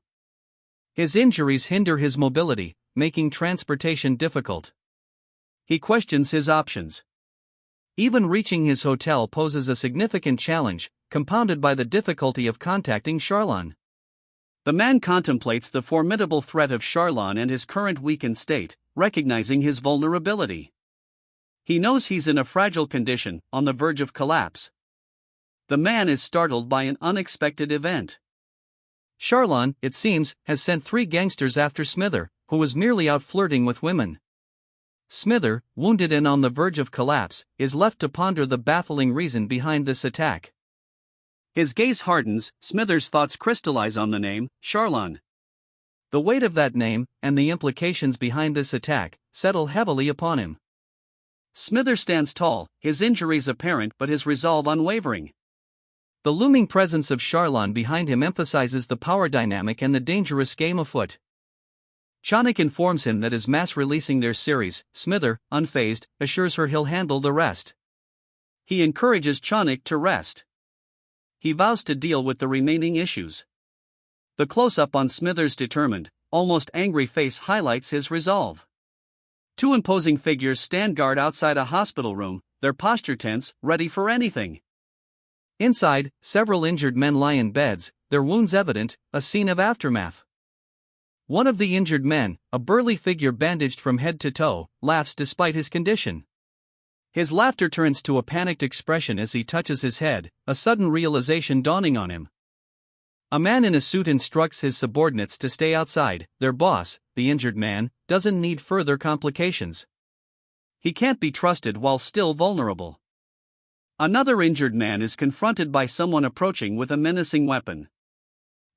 His injuries hinder his mobility, making transportation difficult. He questions his options. Even reaching his hotel poses a significant challenge, compounded by the difficulty of contacting Charlon. The man contemplates the formidable threat of Charlon and his current weakened state, recognizing his vulnerability. He knows he's in a fragile condition, on the verge of collapse. The man is startled by an unexpected event. Charlon, it seems, has sent 3 gangsters after Smither, who was merely out flirting with women. Smither, wounded and on the verge of collapse, is left to ponder the baffling reason behind this attack. His gaze hardens, Smither's thoughts crystallize on the name, Charlon. The weight of that name, and the implications behind this attack, settle heavily upon him. Smither stands tall, his injuries apparent but his resolve unwavering. The looming presence of Charlon behind him emphasizes the power dynamic and the dangerous game afoot. Chonik informs him that as mass releasing their series, Smither, unfazed, assures her he'll handle the rest. He encourages Chonik to rest. He vows to deal with the remaining issues. The close-up on Smither's determined, almost angry face highlights his resolve. 2 imposing figures stand guard outside a hospital room, their posture tense, ready for anything. Inside, several injured men lie in beds, their wounds evident, a scene of aftermath. One of the injured men, a burly figure bandaged from head to toe, laughs despite his condition. His laughter turns to a panicked expression as he touches his head, a sudden realization dawning on him. A man in a suit instructs his subordinates to stay outside. Their boss, the injured man, doesn't need further complications. He can't be trusted while still vulnerable. Another injured man is confronted by someone approaching with a menacing weapon.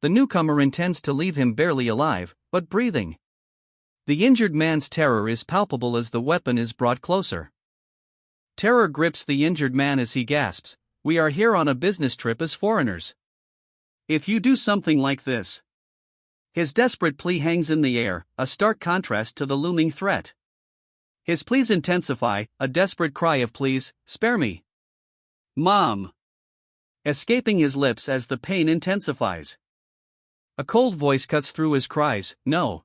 The newcomer intends to leave him barely alive, but breathing. The injured man's terror is palpable as the weapon is brought closer. Terror grips the injured man as he gasps, "We are here on a business trip as foreigners. If you do something like this." His desperate plea hangs in the air, a stark contrast to the looming threat. His pleas intensify, a desperate cry of "Please, spare me. Mom!" escaping his lips as the pain intensifies. A cold voice cuts through his cries, "No."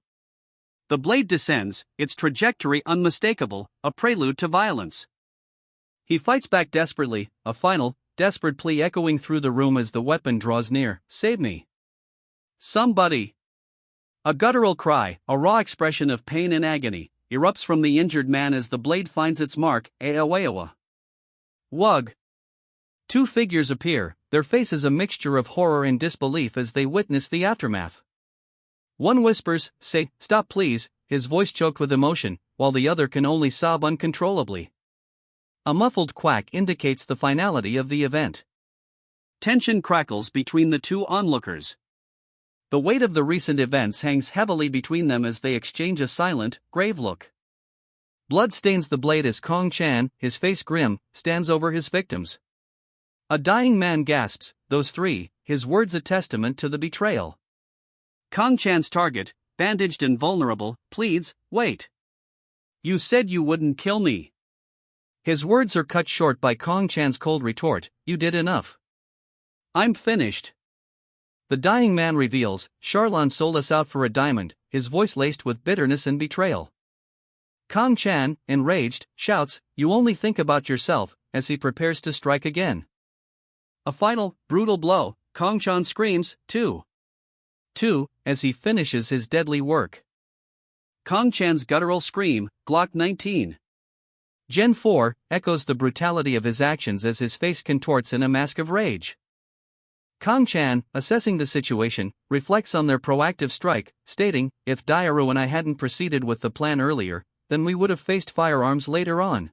The blade descends, its trajectory unmistakable, a prelude to violence. He fights back desperately, a final, desperate plea echoing through the room as the weapon draws near, "Save me. Somebody." A guttural cry, a raw expression of pain and agony, erupts from the injured man as the blade finds its mark, Aowawa. Wug. 2 figures appear, their faces a mixture of horror and disbelief as they witness the aftermath. One whispers, "Say, stop please," his voice choked with emotion, while the other can only sob uncontrollably. A muffled quack indicates the finality of the event. Tension crackles between the 2 onlookers. The weight of the recent events hangs heavily between them as they exchange a silent, grave look. Blood stains the blade as Kong Chan, his face grim, stands over his victims. A dying man gasps, "Those 3," his words a testament to the betrayal. Kong Chan's target, bandaged and vulnerable, pleads, "Wait. You said you wouldn't kill me." His words are cut short by Kong Chan's cold retort, "You did enough. I'm finished." The dying man reveals, Charlon sold us out for a diamond, his voice laced with bitterness and betrayal. Kong Chan, enraged, shouts, "You only think about yourself," as he prepares to strike again. A final, brutal blow, Kong Chan screams, "Two!" as he finishes his deadly work. Kong Chan's guttural scream, Glock 19. Gen 4, echoes the brutality of his actions as his face contorts in a mask of rage. Kong Chan, assessing the situation, reflects on their proactive strike, stating, "If Diaru and I hadn't proceeded with the plan earlier, then we would have faced firearms later on."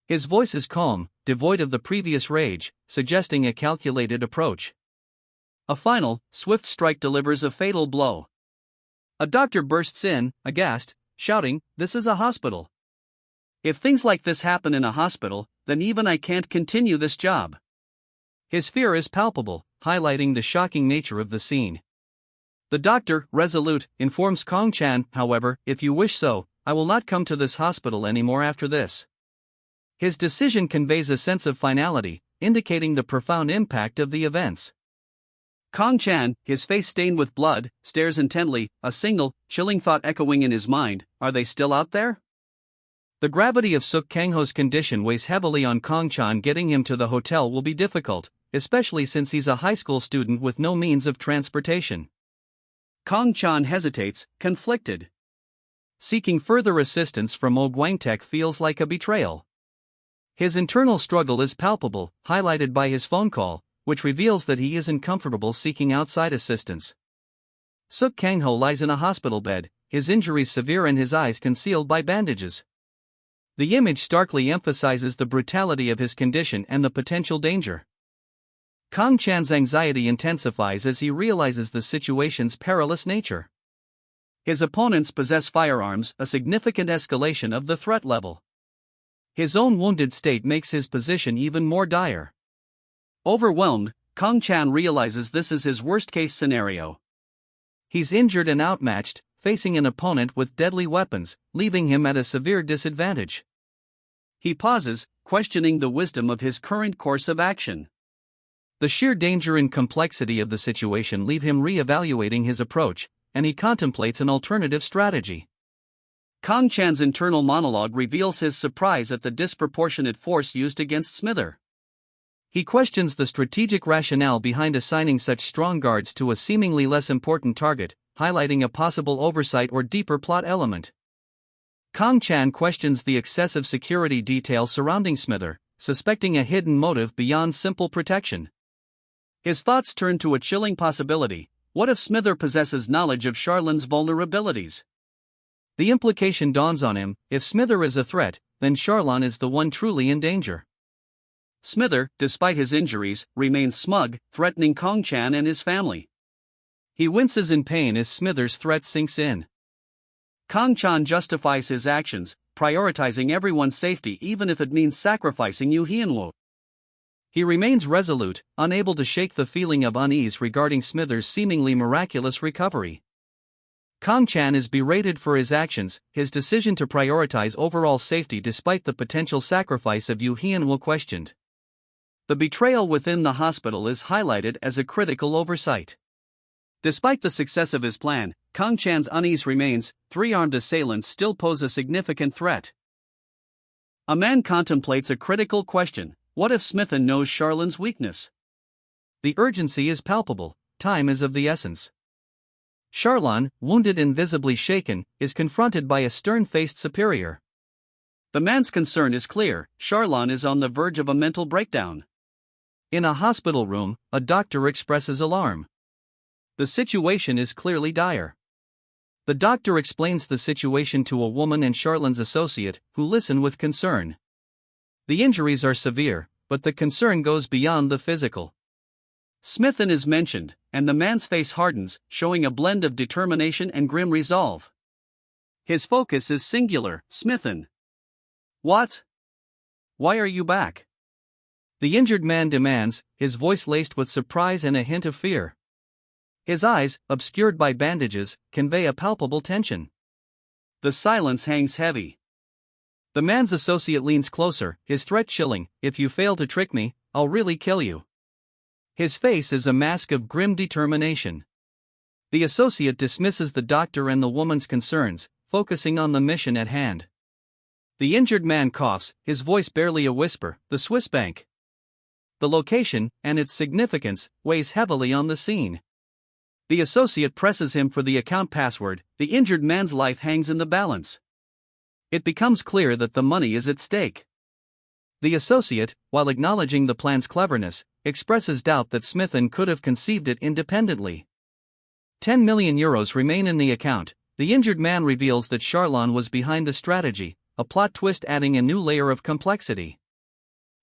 His voice is calm, devoid of the previous rage, suggesting a calculated approach. A final, swift strike delivers a fatal blow. A doctor bursts in, aghast, shouting, "This is a hospital. If things like this happen in a hospital, then even I can't continue this job." His fear is palpable, highlighting the shocking nature of the scene. The doctor, resolute, informs Kong Chan, however, if you wish so, I will not come to this hospital anymore after this. His decision conveys a sense of finality, indicating the profound impact of the events. Kong Chan, his face stained with blood, stares intently, a single, chilling thought echoing in his mind, are they still out there? The gravity of Suk Kangho's condition weighs heavily on Kong Chan. Getting him to the hotel will be difficult, especially since he's a high school student with no means of transportation. Kong Chan hesitates, conflicted. Seeking further assistance from Oh Guangtek feels like a betrayal. His internal struggle is palpable, highlighted by his phone call, which reveals that he isn't comfortable seeking outside assistance. Suk Kangho lies in a hospital bed, his injuries severe and his eyes concealed by bandages. The image starkly emphasizes the brutality of his condition and the potential danger. Kong Chan's anxiety intensifies as he realizes the situation's perilous nature. His opponents possess firearms, a significant escalation of the threat level. His own wounded state makes his position even more dire. Overwhelmed, Kong Chan realizes this is his worst-case scenario. He's injured and outmatched, facing an opponent with deadly weapons, leaving him at a severe disadvantage. He pauses, questioning the wisdom of his current course of action. The sheer danger and complexity of the situation leave him re-evaluating his approach, and he contemplates an alternative strategy. Kong Chan's internal monologue reveals his surprise at the disproportionate force used against Smither. He questions the strategic rationale behind assigning such strong guards to a seemingly less important target, highlighting a possible oversight or deeper plot element. Kong Chan questions the excessive security detail surrounding Smither, suspecting a hidden motive beyond simple protection. His thoughts turn to a chilling possibility: what if Smither possesses knowledge of Charlin's vulnerabilities? The implication dawns on him: if Smither is a threat, then Charlin is the one truly in danger. Smither, despite his injuries, remains smug, threatening Kong Chan and his family. He winces in pain as Smither's threat sinks in. Kong Chan justifies his actions, prioritizing everyone's safety even if it means sacrificing Yu Hianwo. He remains resolute, unable to shake the feeling of unease regarding Smither's seemingly miraculous recovery. Kong Chan is berated for his actions, his decision to prioritize overall safety despite the potential sacrifice of Yu Hianwo questioned. The betrayal within the hospital is highlighted as a critical oversight. Despite the success of his plan, Kong Chan's unease remains. Three-armed assailants still pose a significant threat. A man contemplates a critical question: what if Smithen knows Charlin's weakness? The urgency is palpable, time is of the essence. Charlin, wounded and visibly shaken, is confronted by a stern-faced superior. The man's concern is clear: Charlin is on the verge of a mental breakdown. In a hospital room, a doctor expresses alarm. The situation is clearly dire. The doctor explains the situation to a woman and Charlin's associate, who listen with concern. The injuries are severe, but the concern goes beyond the physical. Smithen is mentioned, and the man's face hardens, showing a blend of determination and grim resolve. His focus is singular: Smithen. What? Why are you back? The injured man demands, his voice laced with surprise and a hint of fear. His eyes, obscured by bandages, convey a palpable tension. The silence hangs heavy. The man's associate leans closer, his threat chilling: if you fail to trick me, I'll really kill you. His face is a mask of grim determination. The associate dismisses the doctor and the woman's concerns, focusing on the mission at hand. The injured man coughs, his voice barely a whisper: the Swiss bank. The location, and its significance, weighs heavily on the scene. The associate presses him for the account password. The injured man's life hangs in the balance. It becomes clear that the money is at stake. The associate, while acknowledging the plan's cleverness, expresses doubt that Smithen could have conceived it independently. 10 million euros remain in the account. The injured man reveals that Charlin was behind the strategy, a plot twist adding a new layer of complexity.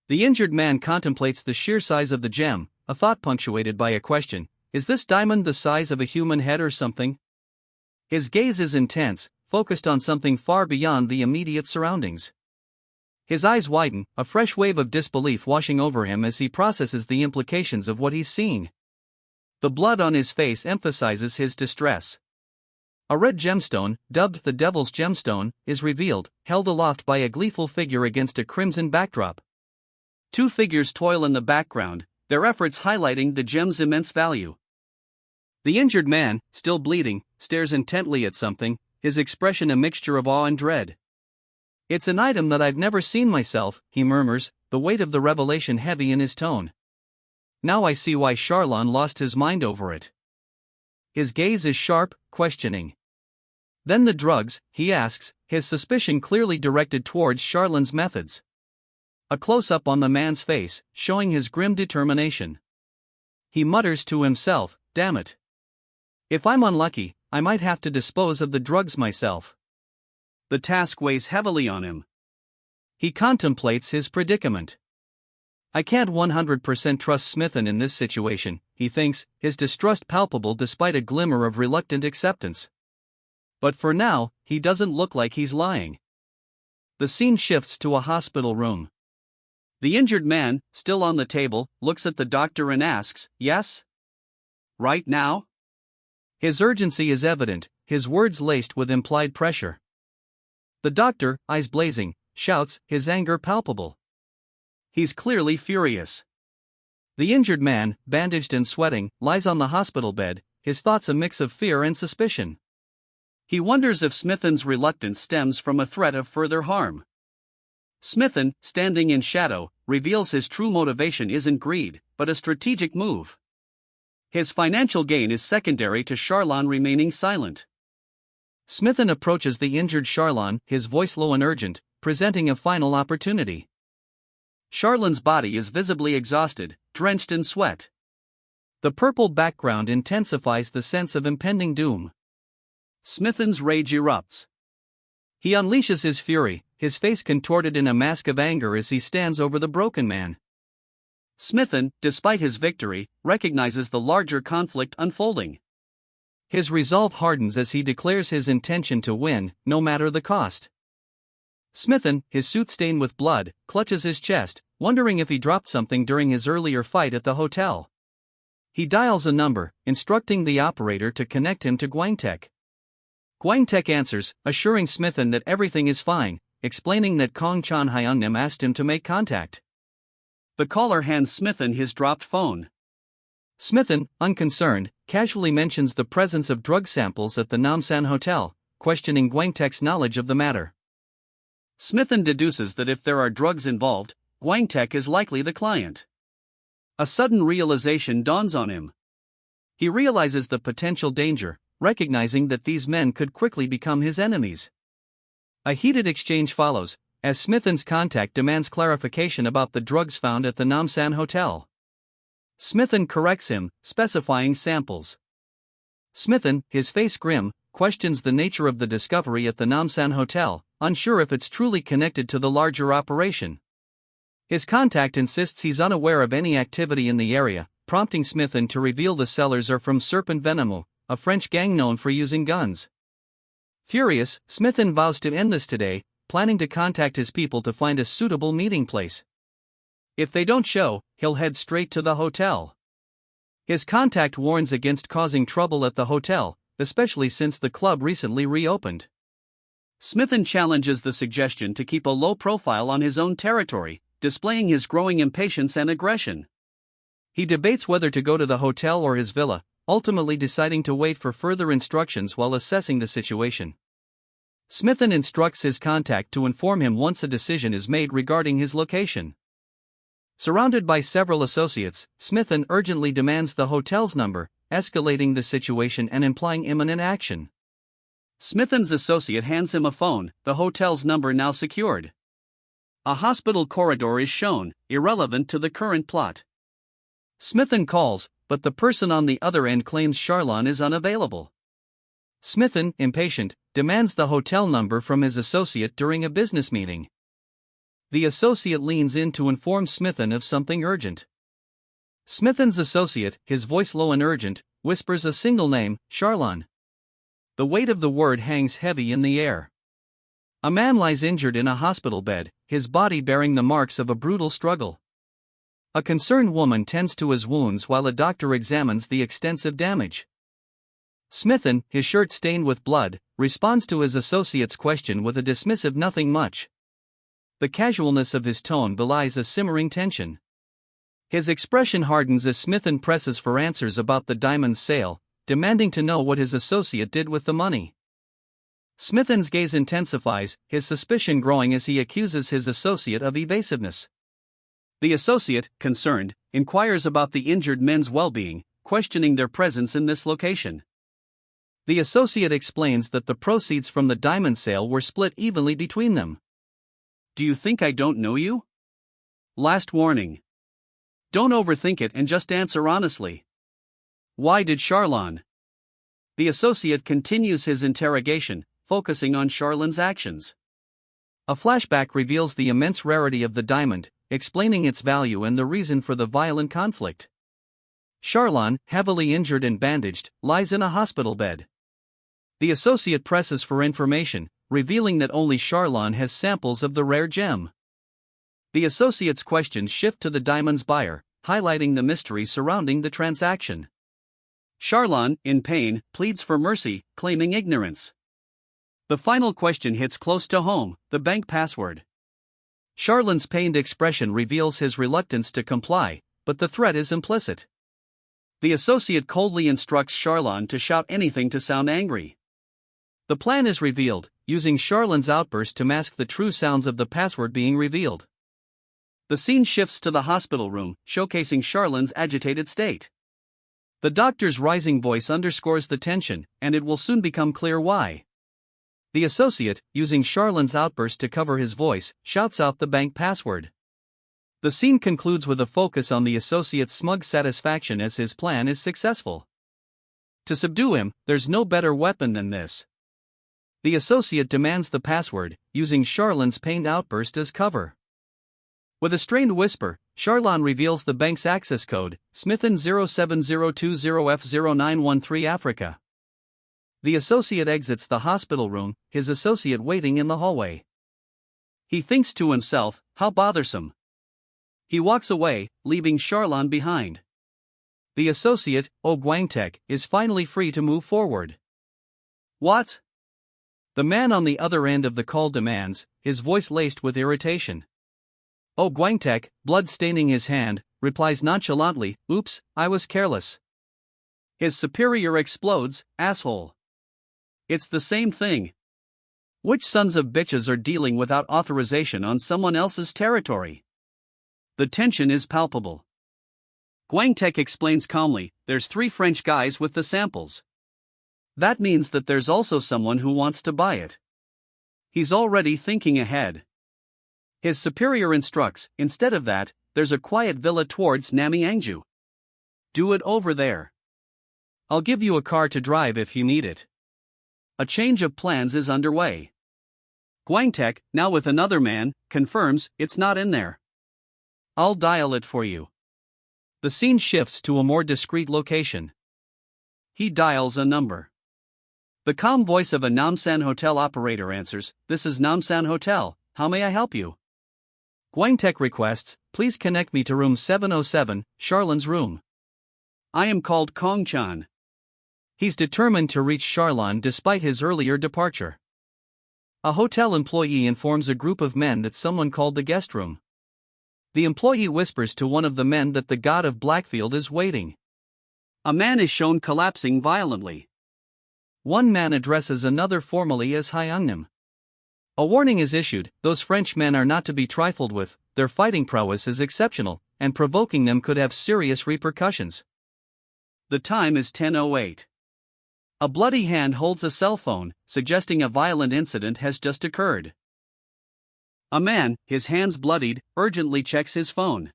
The injured man contemplates the sheer size of the gem, a thought punctuated by a question: is this diamond the size of a human head or something? His gaze is intense, focused on something far beyond the immediate surroundings. His eyes widen, a fresh wave of disbelief washing over him as he processes the implications of what he's seen. The blood on his face emphasizes his distress. A red gemstone, dubbed the Devil's Gemstone, is revealed, held aloft by a gleeful figure against a crimson backdrop. Two figures toil in the background, their efforts highlighting the gem's immense value. The injured man, still bleeding, stares intently at something, his expression a mixture of awe and dread. "It's an item that I've never seen myself," he murmurs, the weight of the revelation heavy in his tone. Now I see why Charlon lost his mind over it. His gaze is sharp, questioning. Then the drugs, he asks, his suspicion clearly directed towards Charlon's methods. A close-up on the man's face, showing his grim determination. He mutters to himself, "Damn it. If I'm unlucky, I might have to dispose of the drugs myself." The task weighs heavily on him. He contemplates his predicament. "I can't 100% trust Smithen in this situation," he thinks, his distrust palpable despite a glimmer of reluctant acceptance. But for now, he doesn't look like he's lying. The scene shifts to a hospital room. The injured man, still on the table, looks at the doctor and asks, "Yes? Right now?" His urgency is evident, his words laced with implied pressure. The doctor, eyes blazing, shouts, his anger palpable. He's clearly furious. The injured man, bandaged and sweating, lies on the hospital bed, his thoughts a mix of fear and suspicion. He wonders if Smithen's reluctance stems from a threat of further harm. Smithen, standing in shadow, reveals his true motivation isn't greed, but a strategic move. His financial gain is secondary to Charlon remaining silent. Smithen approaches the injured Charlon, his voice low and urgent, presenting a final opportunity. Charlon's body is visibly exhausted, drenched in sweat. The purple background intensifies the sense of impending doom. Smithen's rage erupts. He unleashes his fury, his face contorted in a mask of anger as he stands over the broken man. Smithen, despite his victory, recognizes the larger conflict unfolding. His resolve hardens as he declares his intention to win, no matter the cost. Smithen, his suit stained with blood, clutches his chest, wondering if he dropped something during his earlier fight at the hotel. He dials a number, instructing the operator to connect him to Guangtek. Guangtek answers, assuring Smithen that everything is fine, explaining that Kong Chan Hyunnim asked him to make contact. The caller hands Smithen his dropped phone. Smithen, unconcerned, casually mentions the presence of drug samples at the Namsan Hotel, questioning Guangtek's knowledge of the matter. Smithen deduces that if there are drugs involved, Guangtek is likely the client. A sudden realization dawns on him. He realizes the potential danger, recognizing that these men could quickly become his enemies. A heated exchange follows, as Smithen's contact demands clarification about the drugs found at the Namsan Hotel. Smithen corrects him, specifying samples. Smithen, his face grim, questions the nature of the discovery at the Namsan Hotel, unsure if it's truly connected to the larger operation. His contact insists he's unaware of any activity in the area, prompting Smithen to reveal the sellers are from Serpent Venimo, a French gang known for using guns. Furious, Smithen vows to end this today, planning to contact his people to find a suitable meeting place. If they don't show, he'll head straight to the hotel. His contact warns against causing trouble at the hotel, especially since the club recently reopened. Smithen challenges the suggestion to keep a low profile on his own territory, displaying his growing impatience and aggression. He debates whether to go to the hotel or his villa, ultimately deciding to wait for further instructions while assessing the situation. Smithen instructs his contact to inform him once a decision is made regarding his location. Surrounded by several associates, Smithen urgently demands the hotel's number, escalating the situation and implying imminent action. Smithen's associate hands him a phone, the hotel's number now secured. A hospital corridor is shown, irrelevant to the current plot. Smithen calls, but the person on the other end claims Charlon is unavailable. Smithen, impatient, demands the hotel number from his associate during a business meeting. The associate leans in to inform Smithen of something urgent. Smithen's associate, his voice low and urgent, whispers a single name, Charlon. The weight of the word hangs heavy in the air. A man lies injured in a hospital bed, his body bearing the marks of a brutal struggle. A concerned woman tends to his wounds while a doctor examines the extensive damage. Smithen, his shirt stained with blood, responds to his associate's question with a dismissive nothing much. The casualness of his tone belies a simmering tension. His expression hardens as Smithen presses for answers about the diamond's sale, demanding to know what his associate did with the money. Smithen's gaze intensifies, his suspicion growing as he accuses his associate of evasiveness. The associate, concerned, inquires about the injured men's well-being, questioning their presence in this location. The associate explains that the proceeds from the diamond sale were split evenly between them. Do you think I don't know you? Last warning. Don't overthink it and just answer honestly. Why did Charlon? The associate continues his interrogation, focusing on Charlon's actions. A flashback reveals the immense rarity of the diamond, explaining its value and the reason for the violent conflict. Charlon, heavily injured and bandaged, lies in a hospital bed. The associate presses for information, revealing that only Charlon has samples of the rare gem. The associate's questions shift to the diamond's buyer, highlighting the mystery surrounding the transaction. Charlon, in pain, pleads for mercy, claiming ignorance. The final question hits close to home, the bank password. Charlon's pained expression reveals his reluctance to comply, but the threat is implicit. The associate coldly instructs Charlon to shout anything to sound angry. The plan is revealed, using Charlon's outburst to mask the true sounds of the password being revealed. The scene shifts to the hospital room, showcasing Charlon's agitated state. The doctor's rising voice underscores the tension, and it will soon become clear why. The associate, using Charlon's outburst to cover his voice, shouts out the bank password. The scene concludes with a focus on the associate's smug satisfaction as his plan is successful. To subdue him, there's no better weapon than this. The associate demands the password, using Charlon's pained outburst as cover. With a strained whisper, Charlon reveals the bank's access code, Smithen 07020F0913 Africa. The associate exits the hospital room, his associate waiting in the hallway. He thinks to himself, how bothersome. He walks away, leaving Charlon behind. The associate, Guangtek, is finally free to move forward. What? The man on the other end of the call demands, his voice laced with irritation. Guangtek, blood staining his hand, replies nonchalantly, "Oops, I was careless." His superior explodes, "Asshole. It's the same thing. Which sons of bitches are dealing without authorization on someone else's territory?" The tension is palpable. Guangtek explains calmly, "There's 3 French guys with the samples. That means that there's also someone who wants to buy it." He's already thinking ahead. His superior instructs, "Instead of that, there's a quiet villa towards Namyangju. Do it over there. I'll give you a car to drive if you need it." A change of plans is underway. Guangtek, now with another man, confirms, "It's not in there. I'll dial it for you." The scene shifts to a more discreet location. He dials a number. The calm voice of a Namsan Hotel operator answers, "This is Namsan Hotel, how may I help you?" Guangtek requests, "Please connect me to room 707, Charlon's room. I am called Kong Chan." He's determined to reach Charlon despite his earlier departure. A hotel employee informs a group of men that someone called the guest room. The employee whispers to one of the men that the god of Blackfield is waiting. A man is shown collapsing violently. One man addresses another formally as Hyungnim. A warning is issued, those French men are not to be trifled with, their fighting prowess is exceptional, and provoking them could have serious repercussions. The time is 10:08. A bloody hand holds a cell phone, suggesting a violent incident has just occurred. A man, his hands bloodied, urgently checks his phone.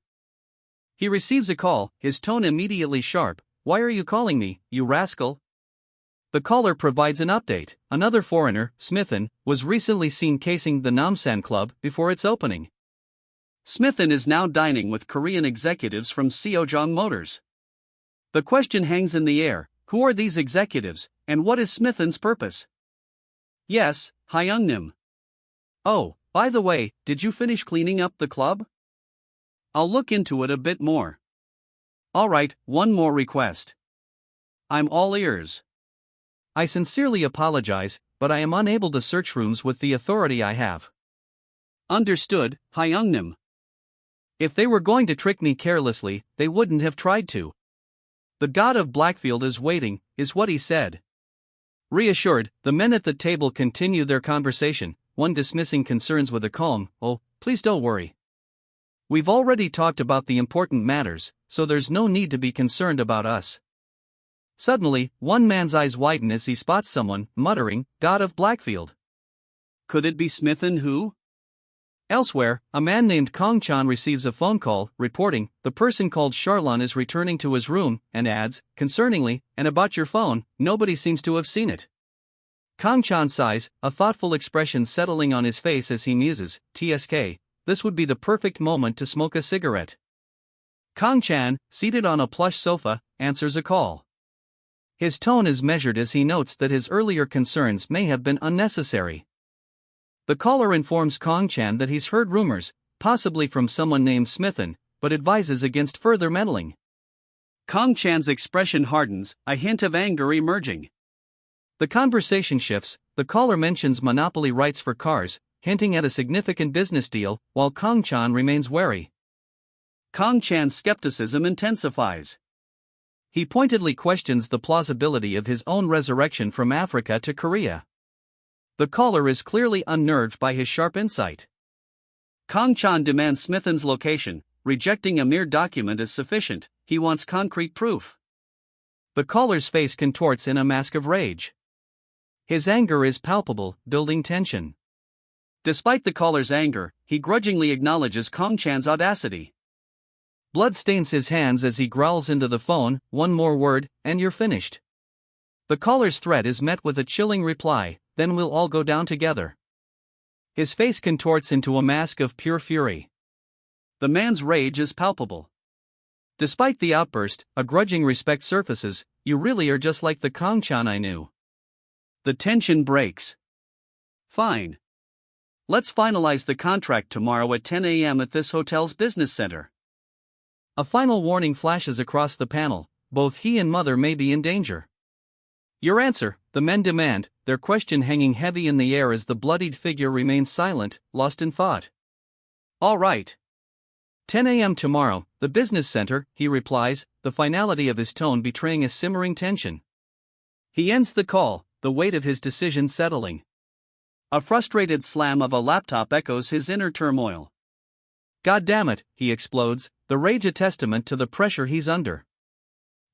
He receives a call, his tone immediately sharp, "Why are you calling me, you rascal?" The caller provides an update. Another foreigner, Smithen, was recently seen casing the Namsan Club before its opening. Smithen is now dining with Korean executives from Seojong Motors. The question hangs in the air, who are these executives, and what is Smithen's purpose? Yes, Hyungnim. Oh, by the way, did you finish cleaning up the club? I'll look into it a bit more. Alright, one more request. I'm all ears. I sincerely apologize, but I am unable to search rooms with the authority I have. Understood, Hyungnim. If they were going to trick me carelessly, they wouldn't have tried to. The god of Blackfield is waiting, is what he said. Reassured, the men at the table continue their conversation, one dismissing concerns with a calm, "Oh, please don't worry. We've already talked about the important matters, so there's no need to be concerned about us." Suddenly, one man's eyes widen as he spots someone, muttering, "God of Blackfield." Could it be Smith and who? Elsewhere, a man named Kong Chan receives a phone call, reporting, the person called Charlon is returning to his room, and adds, concerningly, "And about your phone, nobody seems to have seen it." Kong Chan sighs, a thoughtful expression settling on his face as he muses, "TSK, this would be the perfect moment to smoke a cigarette." Kong Chan, seated on a plush sofa, answers a call. His tone is measured as he notes that his earlier concerns may have been unnecessary. The caller informs Kong Chan that he's heard rumors, possibly from someone named Smithen, but advises against further meddling. Kong Chan's expression hardens, a hint of anger emerging. The conversation shifts, the caller mentions monopoly rights for cars, hinting at a significant business deal, while Kong Chan remains wary. Kong Chan's skepticism intensifies. He pointedly questions the plausibility of his own resurrection from Africa to Korea. The caller is clearly unnerved by his sharp insight. Kong Chan demands Smithen's location, rejecting a mere document as sufficient. He wants concrete proof. The caller's face contorts in a mask of rage. His anger is palpable, building tension. Despite the caller's anger, he grudgingly acknowledges Kong Chan's audacity. Blood stains his hands as he growls into the phone, "One more word, and you're finished." The caller's threat is met with a chilling reply, "Then we'll all go down together." His face contorts into a mask of pure fury. The man's rage is palpable. Despite the outburst, a grudging respect surfaces. "You really are just like the Kong Chan I knew." The tension breaks. "Fine. Let's finalize the contract tomorrow at 10 a.m. at this hotel's business center." A final warning flashes across the panel, both he and Mother may be in danger. "Your answer," the men demand, their question hanging heavy in the air as the bloodied figure remains silent, lost in thought. "All right. 10 a.m. tomorrow, the business center," he replies, the finality of his tone betraying a simmering tension. He ends the call, the weight of his decision settling. A frustrated slam of a laptop echoes his inner turmoil. "God damn it," he explodes, the rage a testament to the pressure he's under.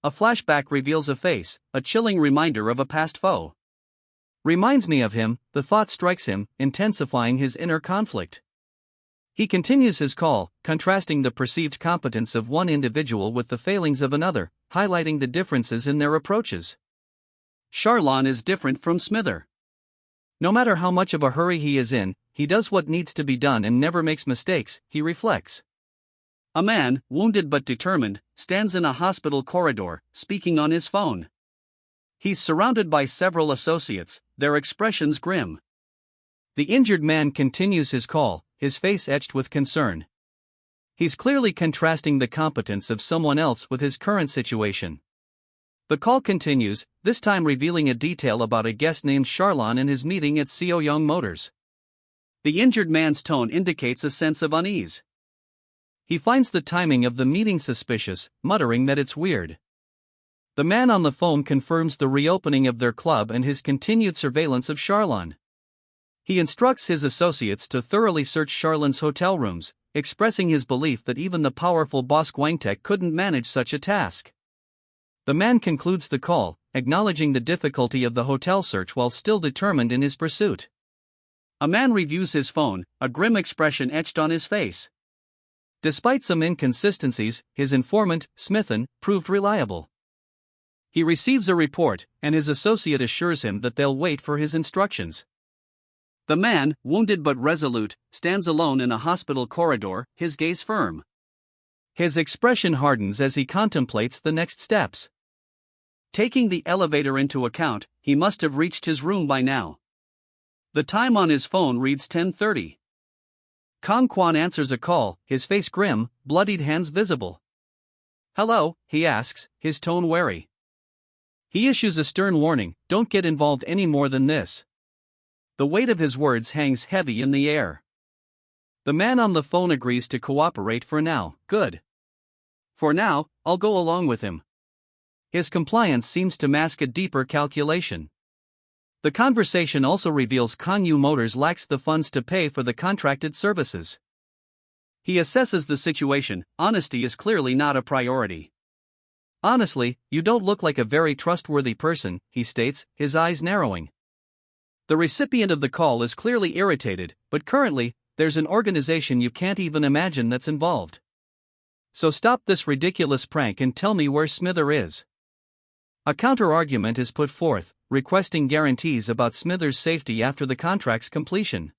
A flashback reveals a face, a chilling reminder of a past foe. "Reminds me of him," the thought strikes him, intensifying his inner conflict. He continues his call, contrasting the perceived competence of one individual with the failings of another, highlighting the differences in their approaches. Charlon is different from Smither. No matter how much of a hurry he is in, he does what needs to be done and never makes mistakes, he reflects. A man, wounded but determined, stands in a hospital corridor, speaking on his phone. He's surrounded by several associates, their expressions grim. The injured man continues his call, his face etched with concern. He's clearly contrasting the competence of someone else with his current situation. The call continues, this time revealing a detail about a guest named Charlon and his meeting at Seoyoung Motors. The injured man's tone indicates a sense of unease. He finds the timing of the meeting suspicious, muttering that it's weird. The man on the phone confirms the reopening of their club and his continued surveillance of Charlon. He instructs his associates to thoroughly search Charlon's hotel rooms, expressing his belief that even the powerful boss Gwangtaek couldn't manage such a task. The man concludes the call, acknowledging the difficulty of the hotel search while still determined in his pursuit. A man reviews his phone, a grim expression etched on his face. Despite some inconsistencies, his informant, Smithen, proved reliable. He receives a report, and his associate assures him that they'll wait for his instructions. The man, wounded but resolute, stands alone in a hospital corridor, his gaze firm. His expression hardens as he contemplates the next steps. Taking the elevator into account, he must have reached his room by now. The time on his phone reads 10:30. Kang Kwan answers a call, his face grim, bloodied hands visible. "Hello," he asks, his tone wary. He issues a stern warning, "Don't get involved any more than this." The weight of his words hangs heavy in the air. The man on the phone agrees to cooperate for now. Good. For now, I'll go along with him. His compliance seems to mask a deeper calculation. The conversation also reveals Kanyu Motors lacks the funds to pay for the contracted services. He assesses the situation. Honesty is clearly not a priority. "Honestly, you don't look like a very trustworthy person," he states, his eyes narrowing. The recipient of the call is clearly irritated, but currently, there's an organization you can't even imagine that's involved. "So stop this ridiculous prank and tell me where Smither is." A counter-argument is put forth, requesting guarantees about Smithers' safety after the contract's completion.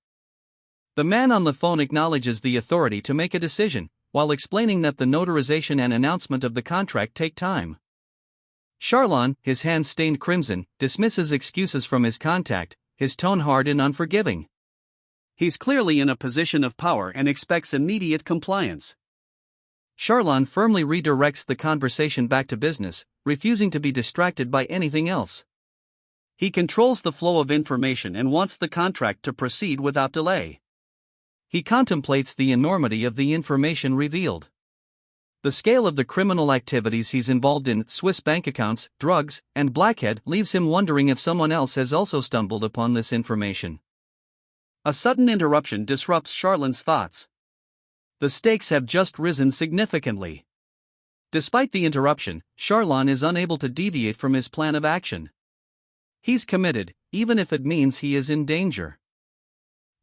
The man on the phone acknowledges the authority to make a decision, while explaining that the notarization and announcement of the contract take time. Charlon, his hands stained crimson, dismisses excuses from his contact, his tone hard and unforgiving. He's clearly in a position of power and expects immediate compliance. Charlon firmly redirects the conversation back to business, refusing to be distracted by anything else. He controls the flow of information and wants the contract to proceed without delay. He contemplates the enormity of the information revealed. The scale of the criminal activities he's involved in, Swiss bank accounts, drugs, and blackhead, leaves him wondering if someone else has also stumbled upon this information. A sudden interruption disrupts Charlon's thoughts. The stakes have just risen significantly. Despite the interruption, Charlon is unable to deviate from his plan of action. He's committed, even if it means he is in danger.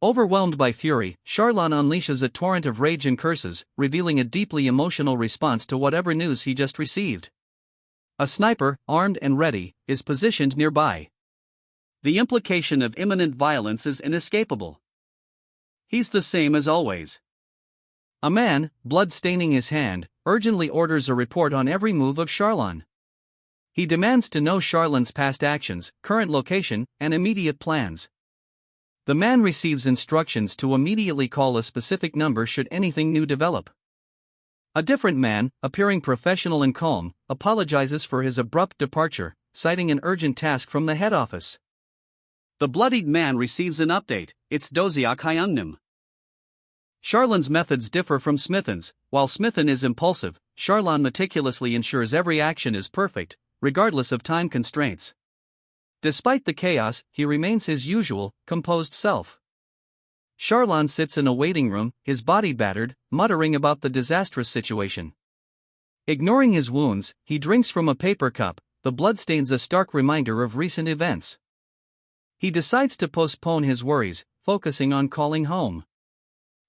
Overwhelmed by fury, Charlon unleashes a torrent of rage and curses, revealing a deeply emotional response to whatever news he just received. A sniper, armed and ready, is positioned nearby. The implication of imminent violence is inescapable. He's the same as always. A man, blood staining his hand, urgently orders a report on every move of Charlon. He demands to know Charlon's past actions, current location, and immediate plans. The man receives instructions to immediately call a specific number should anything new develop. A different man, appearing professional and calm, apologizes for his abrupt departure, citing an urgent task from the head office. The bloodied man receives an update. It's Doziak Hyungnim. Charlon's methods differ from Smithen's. While Smithen is impulsive, Charlon meticulously ensures every action is perfect, regardless of time constraints. Despite the chaos, he remains his usual, composed self. Charlon sits in a waiting room, his body battered, muttering about the disastrous situation. Ignoring his wounds, he drinks from a paper cup, the bloodstains a stark reminder of recent events. He decides to postpone his worries, focusing on calling home.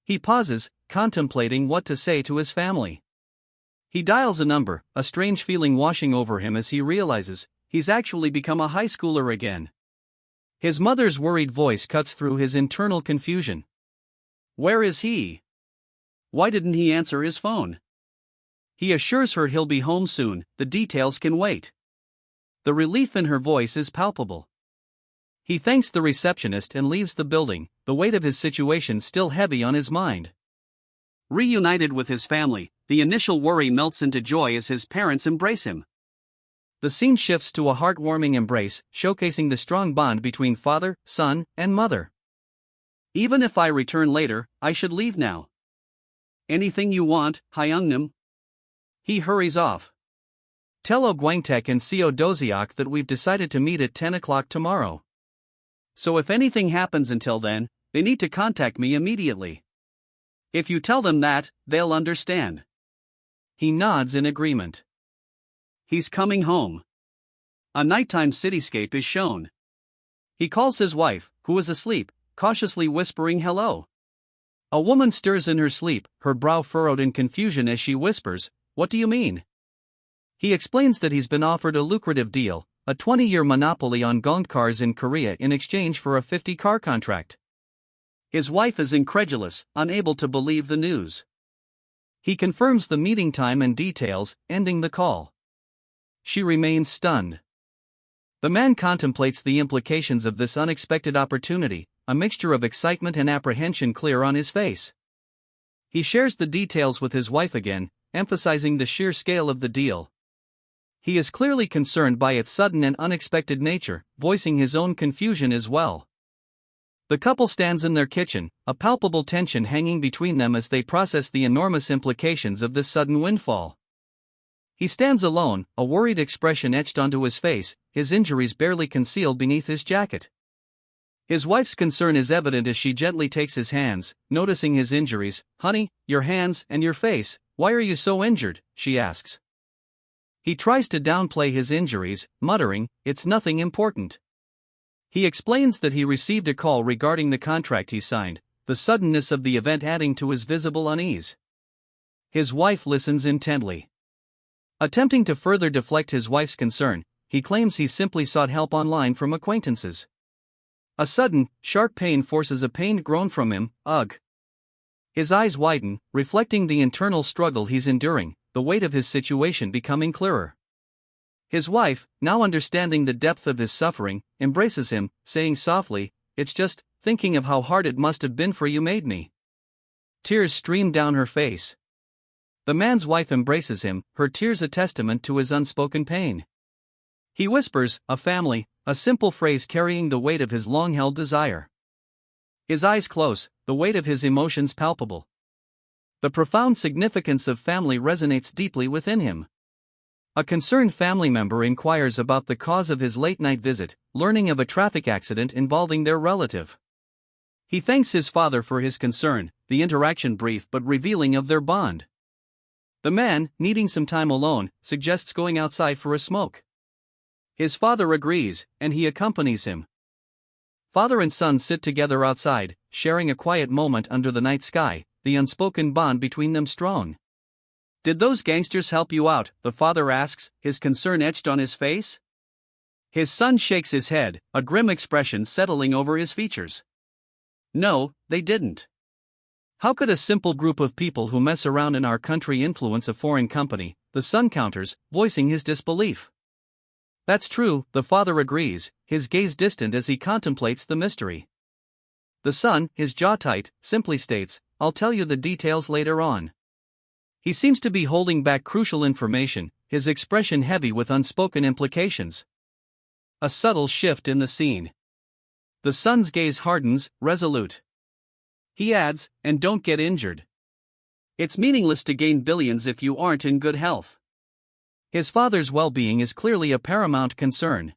He pauses, contemplating what to say to his family. He dials a number, a strange feeling washing over him as he realizes he's actually become a high schooler again. His mother's worried voice cuts through his internal confusion. Where is he? Why didn't he answer his phone? He assures her he'll be home soon, the details can wait. The relief in her voice is palpable. He thanks the receptionist and leaves the building, the weight of his situation still heavy on his mind. Reunited with his family, the initial worry melts into joy as his parents embrace him. The scene shifts to a heartwarming embrace, showcasing the strong bond between father, son, and mother. Even if I return later, I should leave now. Anything you want, Hyungnim. He hurries off. Tell O Gwangtek and Co Doziak that we've decided to meet at 10 o'clock tomorrow. So if anything happens until then, they need to contact me immediately. If you tell them that, they'll understand. He nods in agreement. He's coming home. A nighttime cityscape is shown. He calls his wife, who is asleep, cautiously whispering hello. A woman stirs in her sleep, her brow furrowed in confusion as she whispers, "What do you mean?" He explains that he's been offered a lucrative deal, a 20-year monopoly on gonged cars in Korea in exchange for a 50-car contract. His wife is incredulous, unable to believe the news. He confirms the meeting time and details, ending the call. She remains stunned. The man contemplates the implications of this unexpected opportunity, a mixture of excitement and apprehension clear on his face. He shares the details with his wife again, emphasizing the sheer scale of the deal. He is clearly concerned by its sudden and unexpected nature, voicing his own confusion as well. The couple stands in their kitchen, a palpable tension hanging between them as they process the enormous implications of this sudden windfall. He stands alone, a worried expression etched onto his face, his injuries barely concealed beneath his jacket. His wife's concern is evident as she gently takes his hands, noticing his injuries. "Honey, your hands and your face, why are you so injured?" she asks. He tries to downplay his injuries, muttering, "It's nothing important." He explains that he received a call regarding the contract he signed, the suddenness of the event adding to his visible unease. His wife listens intently. Attempting to further deflect his wife's concern, he claims he simply sought help online from acquaintances. A sudden, sharp pain forces a pained groan from him. Ugh. His eyes widen, reflecting the internal struggle he's enduring, the weight of his situation becoming clearer. His wife, now understanding the depth of his suffering, embraces him, saying softly, "It's just, thinking of how hard it must have been for you made me." Tears stream down her face. The man's wife embraces him, her tears a testament to his unspoken pain. He whispers, "A family," a simple phrase carrying the weight of his long-held desire. His eyes close, the weight of his emotions palpable. The profound significance of family resonates deeply within him. A concerned family member inquires about the cause of his late-night visit, learning of a traffic accident involving their relative. He thanks his father for his concern, the interaction brief but revealing of their bond. The man, needing some time alone, suggests going outside for a smoke. His father agrees, and he accompanies him. Father and son sit together outside, sharing a quiet moment under the night sky, the unspoken bond between them strong. "Did those gangsters help you out?" the father asks, his concern etched on his face. His son shakes his head, a grim expression settling over his features. "No, they didn't. How could a simple group of people who mess around in our country influence a foreign company?" the son counters, voicing his disbelief. "That's true," the father agrees, his gaze distant as he contemplates the mystery. The son, his jaw tight, simply states, "I'll tell you the details later on." He seems to be holding back crucial information, his expression heavy with unspoken implications. A subtle shift in the scene. The son's gaze hardens, resolute. He adds, "And don't get injured. It's meaningless to gain billions if you aren't in good health." His father's well-being is clearly a paramount concern.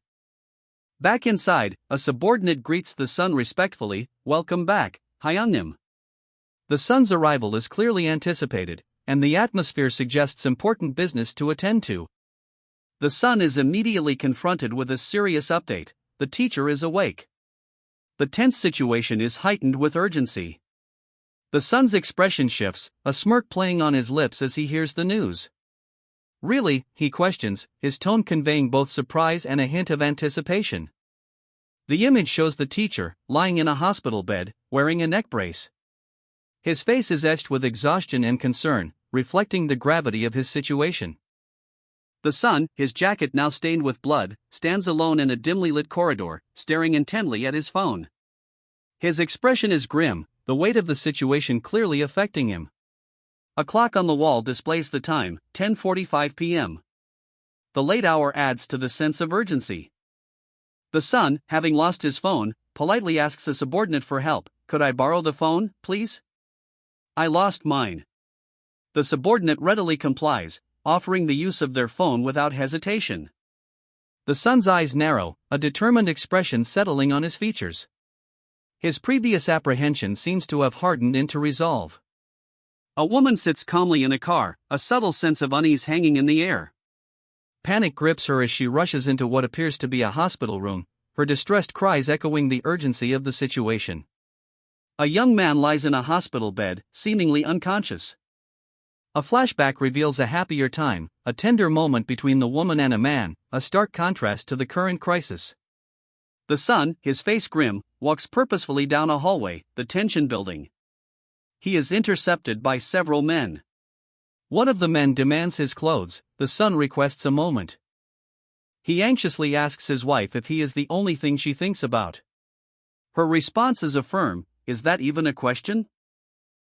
Back inside, a subordinate greets the son respectfully, "Welcome back, Hyungnim." The son's arrival is clearly anticipated, and the atmosphere suggests important business to attend to. The son is immediately confronted with a serious update: the teacher is awake. The tense situation is heightened with urgency. The son's expression shifts, a smirk playing on his lips as he hears the news. "Really?" he questions, his tone conveying both surprise and a hint of anticipation. The image shows the teacher, lying in a hospital bed, wearing a neck brace. His face is etched with exhaustion and concern, reflecting the gravity of his situation. The son, his jacket now stained with blood, stands alone in a dimly lit corridor, staring intently at his phone. His expression is grim, the weight of the situation clearly affecting him. A clock on the wall displays the time, 10:45 p.m. The late hour adds to the sense of urgency. The son, having lost his phone, politely asks a subordinate for help. "Could I borrow the phone, please? I lost mine." The subordinate readily complies, offering the use of their phone without hesitation. The son's eyes narrow, a determined expression settling on his features. His previous apprehension seems to have hardened into resolve. A woman sits calmly in a car, a subtle sense of unease hanging in the air. Panic grips her as she rushes into what appears to be a hospital room, her distressed cries echoing the urgency of the situation. A young man lies in a hospital bed, seemingly unconscious. A flashback reveals a happier time, a tender moment between the woman and a man, a stark contrast to the current crisis. The son, his face grim, walks purposefully down a hallway, the tension building. He is intercepted by several men. One of the men demands his clothes, the son requests a moment. He anxiously asks his wife if he is the only thing she thinks about. Her response is a firm, "Is that even a question?"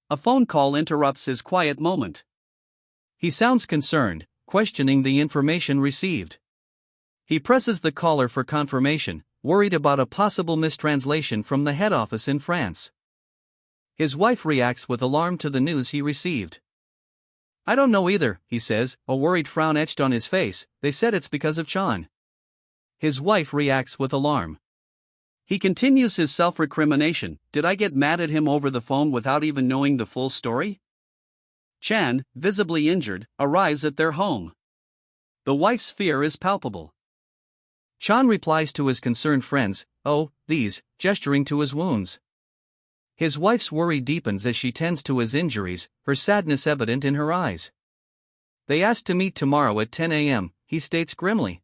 A phone call interrupts his quiet moment. He sounds concerned, questioning the information received. He presses the caller for confirmation, worried about a possible mistranslation from the head office in France. His wife reacts with alarm to the news he received. "I don't know either," he says, a worried frown etched on his face. "They said it's because of Chan." His wife reacts with alarm. He continues his self-recrimination. "Did I get mad at him over the phone without even knowing the full story?" Chan, visibly injured, arrives at their home. The wife's fear is palpable. Chan replies to his concerned friends, "Oh, these," gesturing to his wounds. His wife's worry deepens as she tends to his injuries, her sadness evident in her eyes. "They asked to meet tomorrow at 10 a.m., he states grimly.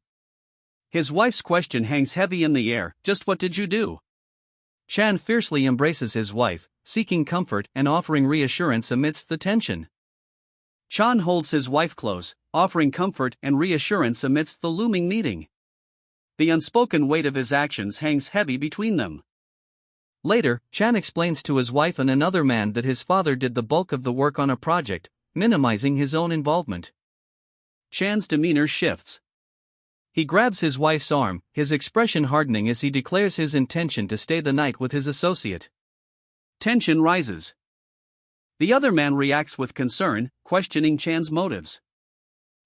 His wife's question hangs heavy in the air, "Just what did you do?" Chan fiercely embraces his wife, seeking comfort and offering reassurance amidst the tension. Chan holds his wife close, offering comfort and reassurance amidst the looming meeting. The unspoken weight of his actions hangs heavy between them. Later, Chan explains to his wife and another man that his father did the bulk of the work on a project, minimizing his own involvement. Chan's demeanor shifts. He grabs his wife's arm, his expression hardening as he declares his intention to stay the night with his associate. Tension rises. The other man reacts with concern, questioning Chan's motives.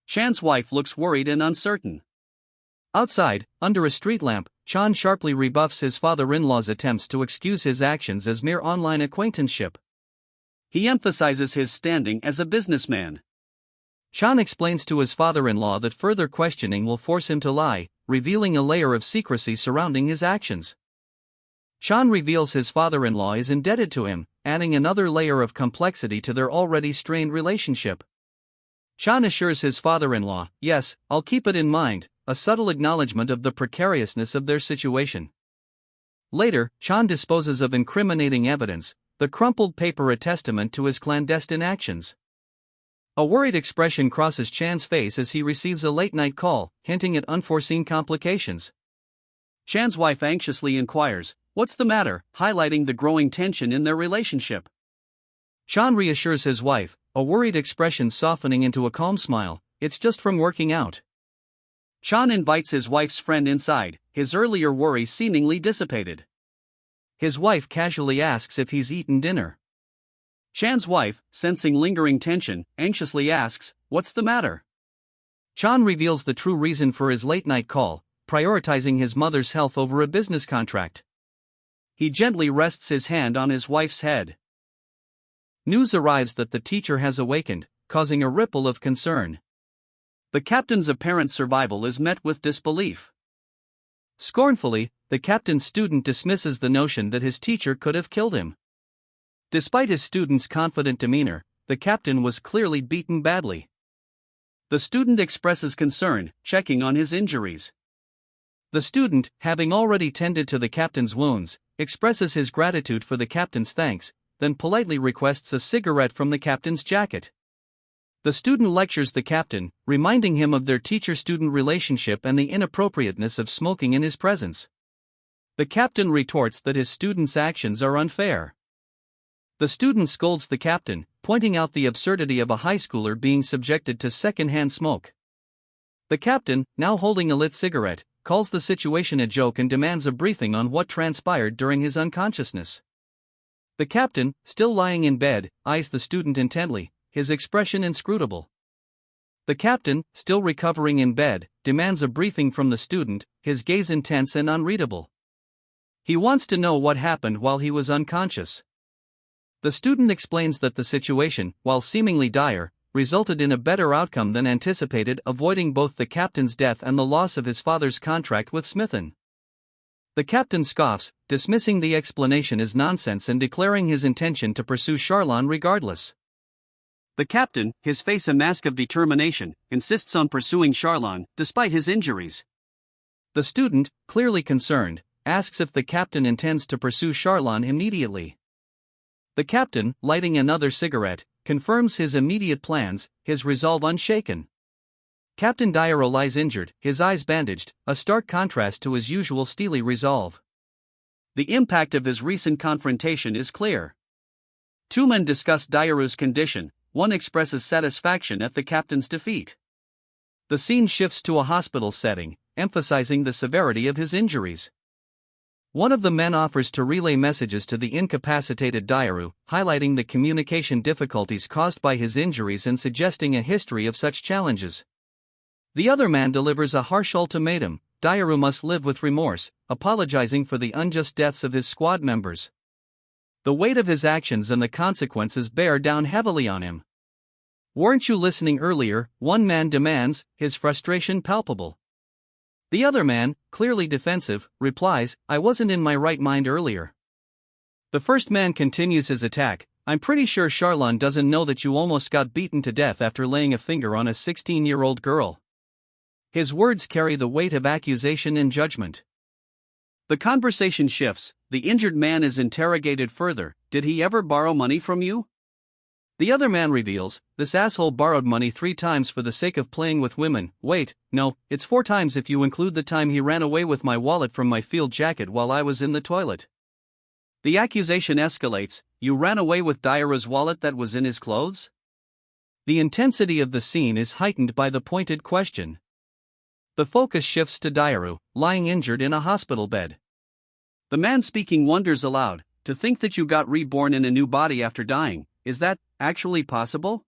Chan's wife looks worried and uncertain. Outside, under a street lamp, Chan sharply rebuffs his father-in-law's attempts to excuse his actions as mere online acquaintanceship. He emphasizes his standing as a businessman. Chan explains to his father-in-law that further questioning will force him to lie, revealing a layer of secrecy surrounding his actions. Chan reveals his father-in-law is indebted to him, adding another layer of complexity to their already strained relationship. Chan assures his father-in-law, "Yes, I'll keep it in mind," a subtle acknowledgement of the precariousness of their situation. Later, Chan disposes of incriminating evidence, the crumpled paper a testament to his clandestine actions. A worried expression crosses Chan's face as he receives a late-night call, hinting at unforeseen complications. Chan's wife anxiously inquires, "What's the matter?" highlighting the growing tension in their relationship. Chan reassures his wife, a worried expression softening into a calm smile, "It's just from working out." Chan invites his wife's friend inside, his earlier worries seemingly dissipated. His wife casually asks if he's eaten dinner. Chan's wife, sensing lingering tension, anxiously asks, "What's the matter?" Chan reveals the true reason for his late-night call, prioritizing his mother's health over a business contract. He gently rests his hand on his wife's head. News arrives that the teacher has awakened, causing a ripple of concern. The captain's apparent survival is met with disbelief. Scornfully, the captain's student dismisses the notion that his teacher could have killed him. Despite his student's confident demeanor, the captain was clearly beaten badly. The student expresses concern, checking on his injuries. The student, having already tended to the captain's wounds, expresses his gratitude for the captain's thanks, then politely requests a cigarette from the captain's jacket. The student lectures the captain, reminding him of their teacher-student relationship and the inappropriateness of smoking in his presence. The captain retorts that his student's actions are unfair. The student scolds the captain, pointing out the absurdity of a high schooler being subjected to second-hand smoke. The captain, now holding a lit cigarette, calls the situation a joke and demands a briefing on what transpired during his unconsciousness. The captain, still lying in bed, eyes the student intently, his expression inscrutable. The captain, still recovering in bed, demands a briefing from the student, his gaze intense and unreadable. He wants to know what happened while he was unconscious. The student explains that the situation, while seemingly dire, resulted in a better outcome than anticipated, avoiding both the captain's death and the loss of his father's contract with Smithen. The captain scoffs, dismissing the explanation as nonsense and declaring his intention to pursue Charlon regardless. The captain, his face a mask of determination, insists on pursuing Charlon, despite his injuries. The student, clearly concerned, asks if the captain intends to pursue Charlon immediately. The captain, lighting another cigarette, confirms his immediate plans, his resolve unshaken. Captain Diaro lies injured, his eyes bandaged, a stark contrast to his usual steely resolve. The impact of his recent confrontation is clear. Two men discuss Dairu's condition, one expresses satisfaction at the captain's defeat. The scene shifts to a hospital setting, emphasizing the severity of his injuries. One of the men offers to relay messages to the incapacitated Dairu, highlighting the communication difficulties caused by his injuries and suggesting a history of such challenges. The other man delivers a harsh ultimatum: Dairu must live with remorse, apologizing for the unjust deaths of his squad members. The weight of his actions and the consequences bear down heavily on him. "Weren't you listening earlier?" one man demands, his frustration palpable. The other man, clearly defensive, replies, "I wasn't in my right mind earlier." The first man continues his attack, "I'm pretty sure Charlon doesn't know that you almost got beaten to death after laying a finger on a 16-year-old girl." His words carry the weight of accusation and judgment. The conversation shifts, the injured man is interrogated further: "Did he ever borrow money from you?" The other man reveals, "This asshole borrowed money 3 times for the sake of playing with women. Wait, no, it's 4 times if you include the time he ran away with my wallet from my field jacket while I was in the toilet." The accusation escalates: "You ran away with Dairu's wallet that was in his clothes?" The intensity of the scene is heightened by the pointed question. The focus shifts to Dairu, lying injured in a hospital bed. The man speaking wonders aloud, "To think that you got reborn in a new body after dying, is that actually possible?"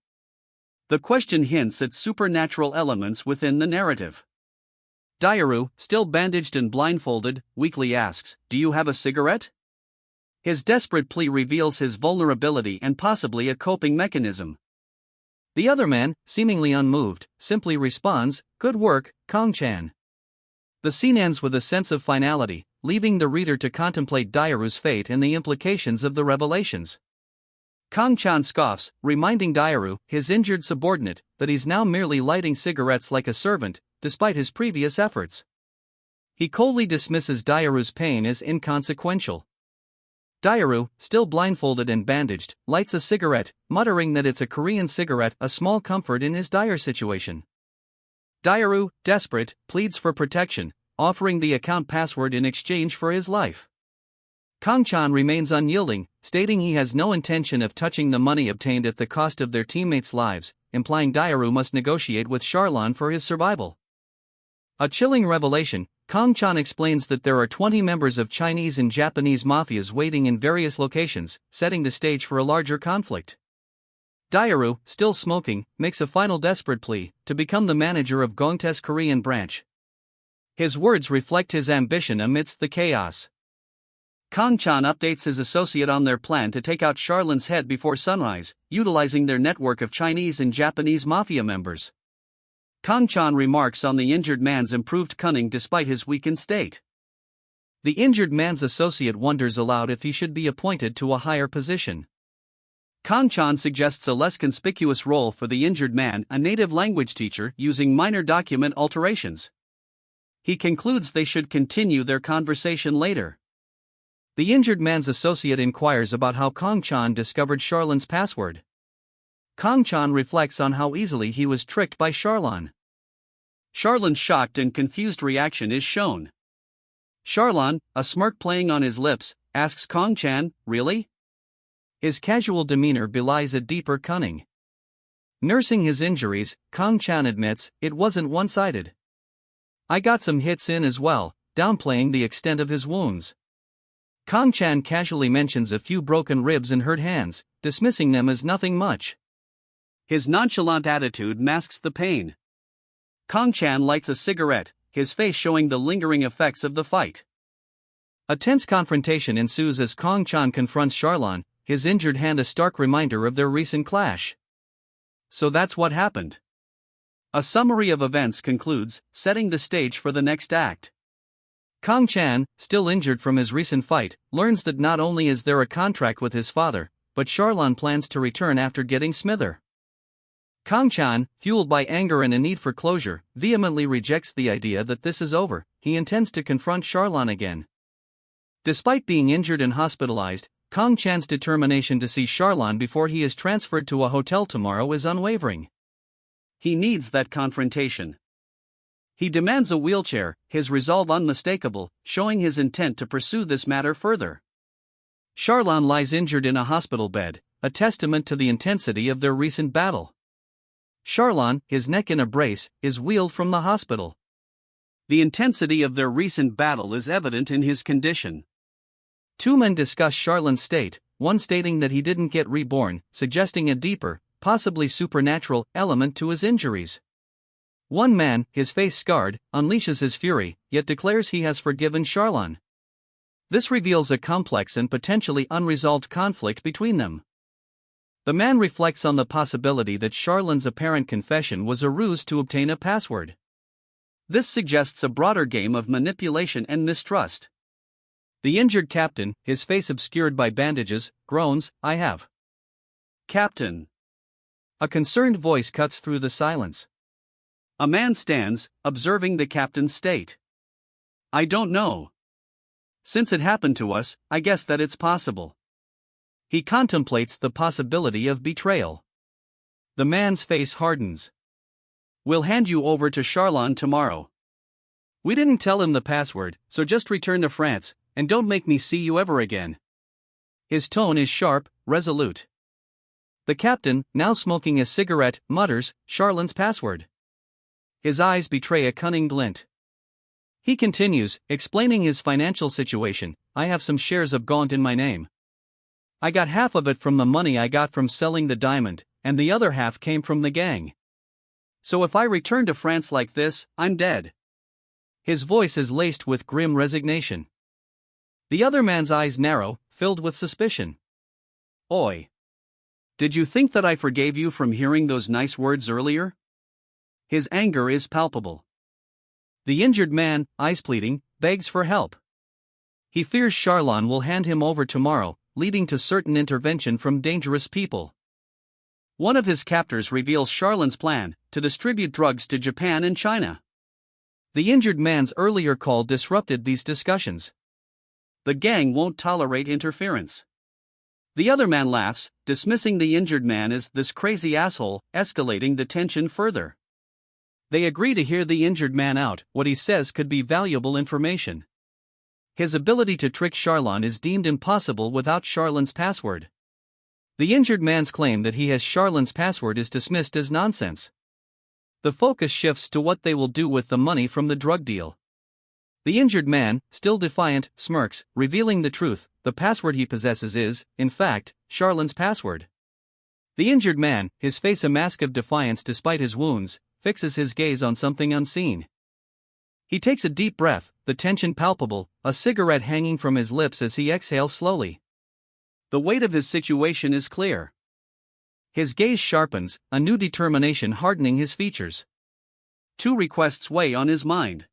The question hints at supernatural elements within the narrative. Dairu, still bandaged and blindfolded, weakly asks, "Do you have a cigarette?" His desperate plea reveals his vulnerability and possibly a coping mechanism. The other man, seemingly unmoved, simply responds, "Good work, Kong-chan." The scene ends with a sense of finality, leaving the reader to contemplate Dairu's fate and the implications of the revelations. Kong-chan scoffs, reminding Dairu, his injured subordinate, that he's now merely lighting cigarettes like a servant, despite his previous efforts. He coldly dismisses Dairu's pain as inconsequential. Dairu, still blindfolded and bandaged, lights a cigarette, muttering that it's a Korean cigarette, a small comfort in his dire situation. Dairu, desperate, pleads for protection, offering the account password in exchange for his life. Kong-chan remains unyielding, stating he has no intention of touching the money obtained at the cost of their teammates' lives, implying Dairu must negotiate with Charlon for his survival. A chilling revelation: Kong-chan explains that there are 20 members of Chinese and Japanese mafias waiting in various locations, setting the stage for a larger conflict. Dairu, still smoking, makes a final desperate plea to become the manager of Gongtae's Korean branch. His words reflect his ambition amidst the chaos. Kong-chan updates his associate on their plan to take out Charlon's head before sunrise, utilizing their network of Chinese and Japanese mafia members. Kong-chan remarks on the injured man's improved cunning despite his weakened state. The injured man's associate wonders aloud if he should be appointed to a higher position. Kong-chan suggests a less conspicuous role for the injured man, a native language teacher, using minor document alterations. He concludes they should continue their conversation later. The injured man's associate inquires about how Kong-chan discovered Charlon's password. Kong-chan reflects on how easily he was tricked by Charlon. Charlon's shocked and confused reaction is shown. Charlon, a smirk playing on his lips, asks Kong-chan, "Really?" His casual demeanor belies a deeper cunning. Nursing his injuries, Kong-chan admits, "It wasn't one-sided. I got some hits in as well," downplaying the extent of his wounds. Kong-chan casually mentions a few broken ribs and hurt hands, dismissing them as nothing much. His nonchalant attitude masks the pain. Kong-chan lights a cigarette, his face showing the lingering effects of the fight. A tense confrontation ensues as Kong-chan confronts Charlon, his injured hand a stark reminder of their recent clash. So that's what happened. A summary of events concludes, setting the stage for the next act. Kong-chan, still injured from his recent fight, learns that not only is there a contract with his father, but Charlon plans to return after getting Smither. Kong-chan, fueled by anger and a need for closure, vehemently rejects the idea that this is over. He intends to confront Charlon again. Despite being injured and hospitalized, Kong-chan's determination to see Charlon before he is transferred to a hotel tomorrow is unwavering. He needs that confrontation. He demands a wheelchair, his resolve unmistakable, showing his intent to pursue this matter further. Charlon lies injured in a hospital bed, a testament to the intensity of their recent battle. Charlon, his neck in a brace, is wheeled from the hospital. The intensity of their recent battle is evident in his condition. Two men discuss Charlon's state, one stating that he didn't get reborn, suggesting a deeper, possibly supernatural, element to his injuries. One man, his face scarred, unleashes his fury, yet declares he has forgiven Charlon. This reveals a complex and potentially unresolved conflict between them. The man reflects on the possibility that Charlon's apparent confession was a ruse to obtain a password. This suggests a broader game of manipulation and mistrust. The injured captain, his face obscured by bandages, groans, "I have." "Captain." A concerned voice cuts through the silence. A man stands, observing the captain's state. "I don't know. Since it happened to us, I guess that it's possible." He contemplates the possibility of betrayal. The man's face hardens. "We'll hand you over to Charlon tomorrow. We didn't tell him the password, so just return to France, and don't make me see you ever again." His tone is sharp, resolute. The captain, now smoking a cigarette, mutters, "Charlon's password." His eyes betray a cunning glint. He continues, explaining his financial situation. "I have some shares of Gaunt in my name. I got half of it from the money I got from selling the diamond, and the other half came from the gang. So if I return to France like this, I'm dead." His voice is laced with grim resignation. The other man's eyes narrow, filled with suspicion. "Oi. Did you think that I forgave you from hearing those nice words earlier?" His anger is palpable. The injured man, eyes pleading, begs for help. He fears Charlon will hand him over tomorrow, leading to certain intervention from dangerous people. One of his captors reveals Charlon's plan to distribute drugs to Japan and China. The injured man's earlier call disrupted these discussions. The gang won't tolerate interference. The other man laughs, dismissing the injured man as "this crazy asshole," escalating the tension further. They agree to hear the injured man out. What he says could be valuable information. His ability to trick Charlon is deemed impossible without Charlon's password. The injured man's claim that he has Charlon's password is dismissed as nonsense. The focus shifts to what they will do with the money from the drug deal. The injured man, still defiant, smirks, revealing the truth. The password he possesses is, in fact, Charlon's password. The injured man, his face a mask of defiance despite his wounds, fixes his gaze on something unseen. He takes a deep breath, the tension palpable, a cigarette hanging from his lips as he exhales slowly. The weight of his situation is clear. His gaze sharpens, a new determination hardening his features. Two requests weigh on his mind.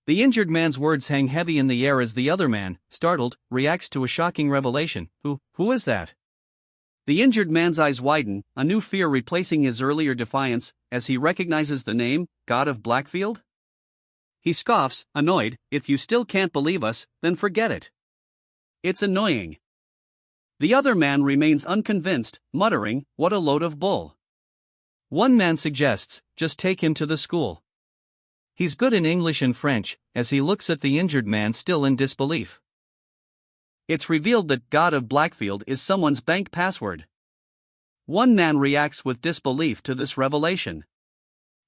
The injured man's words hang heavy in the air as the other man, startled, reacts to a shocking revelation. Who is that?" The injured man's eyes widen, a new fear replacing his earlier defiance, as he recognizes the name, God of Blackfield. He scoffs, annoyed, "If you still can't believe us, then forget it. It's annoying." The other man remains unconvinced, muttering, "What a load of bull." One man suggests, "Just take him to the school. He's good in English and French," as he looks at the injured man still in disbelief. It's revealed that God of Blackfield is someone's bank password. One man reacts with disbelief to this revelation.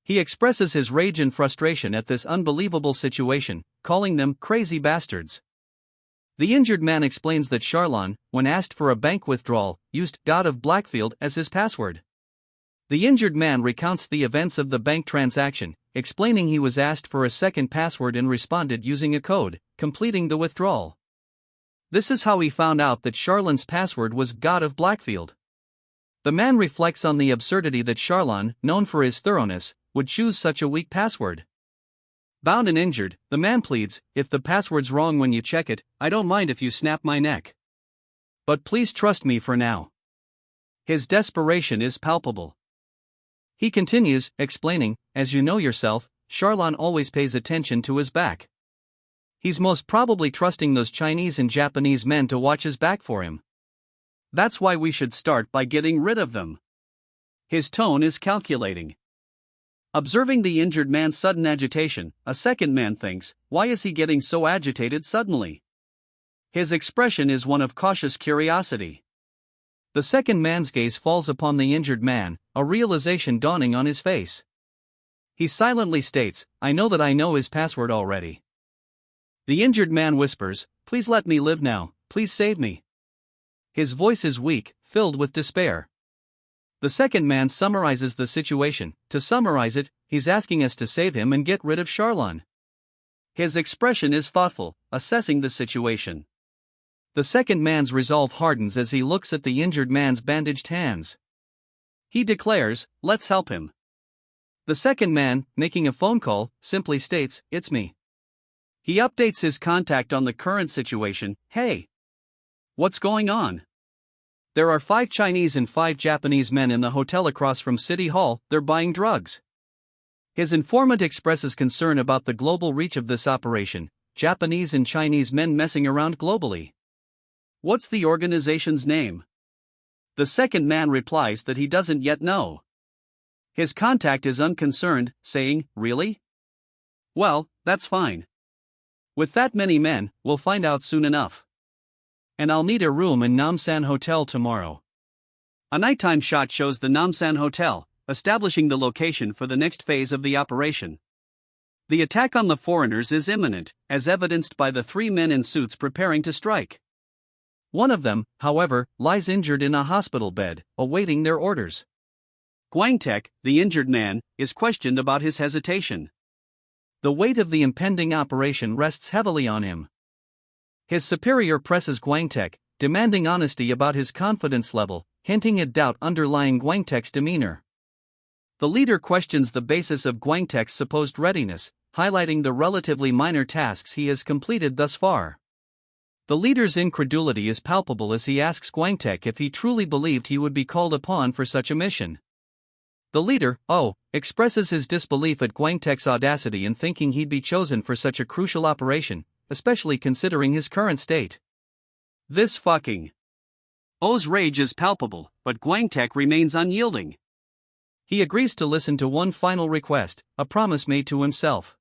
He expresses his rage and frustration at this unbelievable situation, calling them crazy bastards. The injured man explains that Charlon, when asked for a bank withdrawal, used God of Blackfield as his password. The injured man recounts the events of the bank transaction, explaining he was asked for a second password and responded using a code, completing the withdrawal. This is how he found out that Charlon's password was God of Blackfield. The man reflects on the absurdity that Charlon, known for his thoroughness, would choose such a weak password. Bound and injured, the man pleads, "If the password's wrong when you check it, I don't mind if you snap my neck. But please trust me for now." His desperation is palpable. He continues, explaining, "As you know yourself, Charlon always pays attention to his back. He's most probably trusting those Chinese and Japanese men to watch his back for him. That's why we should start by getting rid of them." His tone is calculating. Observing the injured man's sudden agitation, a second man thinks, why is he getting so agitated suddenly? His expression is one of cautious curiosity. The second man's gaze falls upon the injured man, a realization dawning on his face. He silently states, I know that I know his password already. The injured man whispers, please let me live now, please save me. His voice is weak, filled with despair. The second man summarizes the situation. To summarize it, he's asking us to save him and get rid of Charlon. His expression is thoughtful, assessing the situation. The second man's resolve hardens as he looks at the injured man's bandaged hands. He declares, let's help him. The second man, making a phone call, simply states, it's me. He updates his contact on the current situation. Hey! What's going on? There are 5 Chinese and 5 Japanese men in the hotel across from City Hall, they're buying drugs. His informant expresses concern about the global reach of this operation, Japanese and Chinese men messing around globally. What's the organization's name? The second man replies that he doesn't yet know. His contact is unconcerned, saying, really? Well, that's fine. With that many men, we'll find out soon enough. And I'll need a room in Namsan Hotel tomorrow. A nighttime shot shows the Namsan Hotel, establishing the location for the next phase of the operation. The attack on the foreigners is imminent, as evidenced by the 3 men in suits preparing to strike. One of them, however, lies injured in a hospital bed, awaiting their orders. Guangtek, the injured man, is questioned about his hesitation. The weight of the impending operation rests heavily on him. His superior presses Guangtek, demanding honesty about his confidence level, hinting at doubt underlying Guangtek's demeanor. The leader questions the basis of Guangtek's supposed readiness, highlighting the relatively minor tasks he has completed thus far. The leader's incredulity is palpable as he asks Guangtek if he truly believed he would be called upon for such a mission. The leader, expresses his disbelief at Guangtek's audacity in thinking he'd be chosen for such a crucial operation, especially considering his current state. This fucking. O's rage is palpable, but Guangtek remains unyielding. He agrees to listen to one final request, a promise made to himself.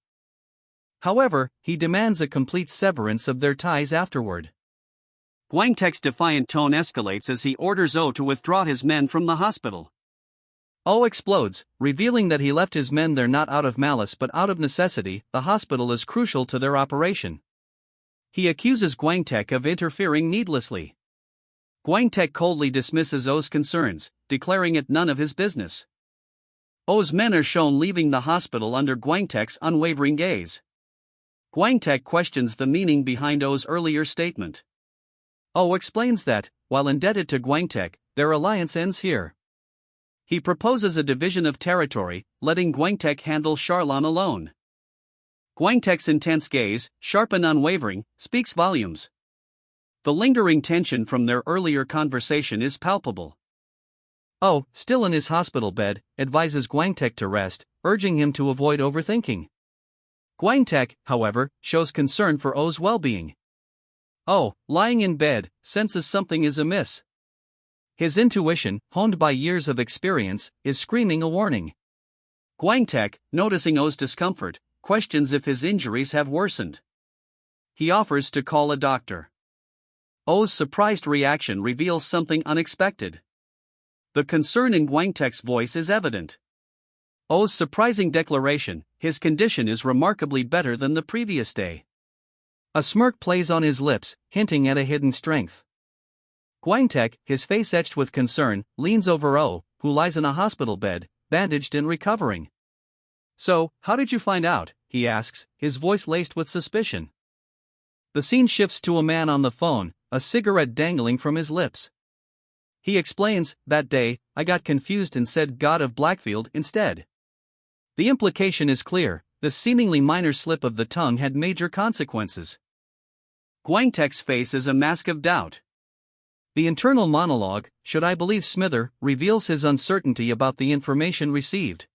However, he demands a complete severance of their ties afterward. Guangtek's defiant tone escalates as he orders O to withdraw his men from the hospital. O explodes, revealing that he left his men there not out of malice but out of necessity. The hospital is crucial to their operation. He accuses Guangtek of interfering needlessly. Guangtek coldly dismisses O's concerns, declaring it none of his business. O's men are shown leaving the hospital under Guangtek's unwavering gaze. Guangtek questions the meaning behind O's earlier statement. O explains that, while indebted to Guangtek, their alliance ends here. He proposes a division of territory, letting Guangtek handle Charlon alone. Guangtek's intense gaze, sharp and unwavering, speaks volumes. The lingering tension from their earlier conversation is palpable. O, still in his hospital bed, advises Guangtek to rest, urging him to avoid overthinking. Guangtek, however, shows concern for O's well-being. O, lying in bed, senses something is amiss. His intuition, honed by years of experience, is screaming a warning. Guangtek, noticing O's discomfort, questions if his injuries have worsened. He offers to call a doctor. O's surprised reaction reveals something unexpected. The concern in Guangtek's voice is evident. O's surprising declaration, his condition is remarkably better than the previous day. A smirk plays on his lips, hinting at a hidden strength. Guangtek, his face etched with concern, leans over O, who lies in a hospital bed, bandaged and recovering. So, how did you find out? He asks, his voice laced with suspicion. The scene shifts to a man on the phone, a cigarette dangling from his lips. He explains, that day, I got confused and said God of Blackfield instead. The implication is clear, the seemingly minor slip of the tongue had major consequences. Guangtek's face is a mask of doubt. The internal monologue, should I believe Smither, reveals his uncertainty about the information received.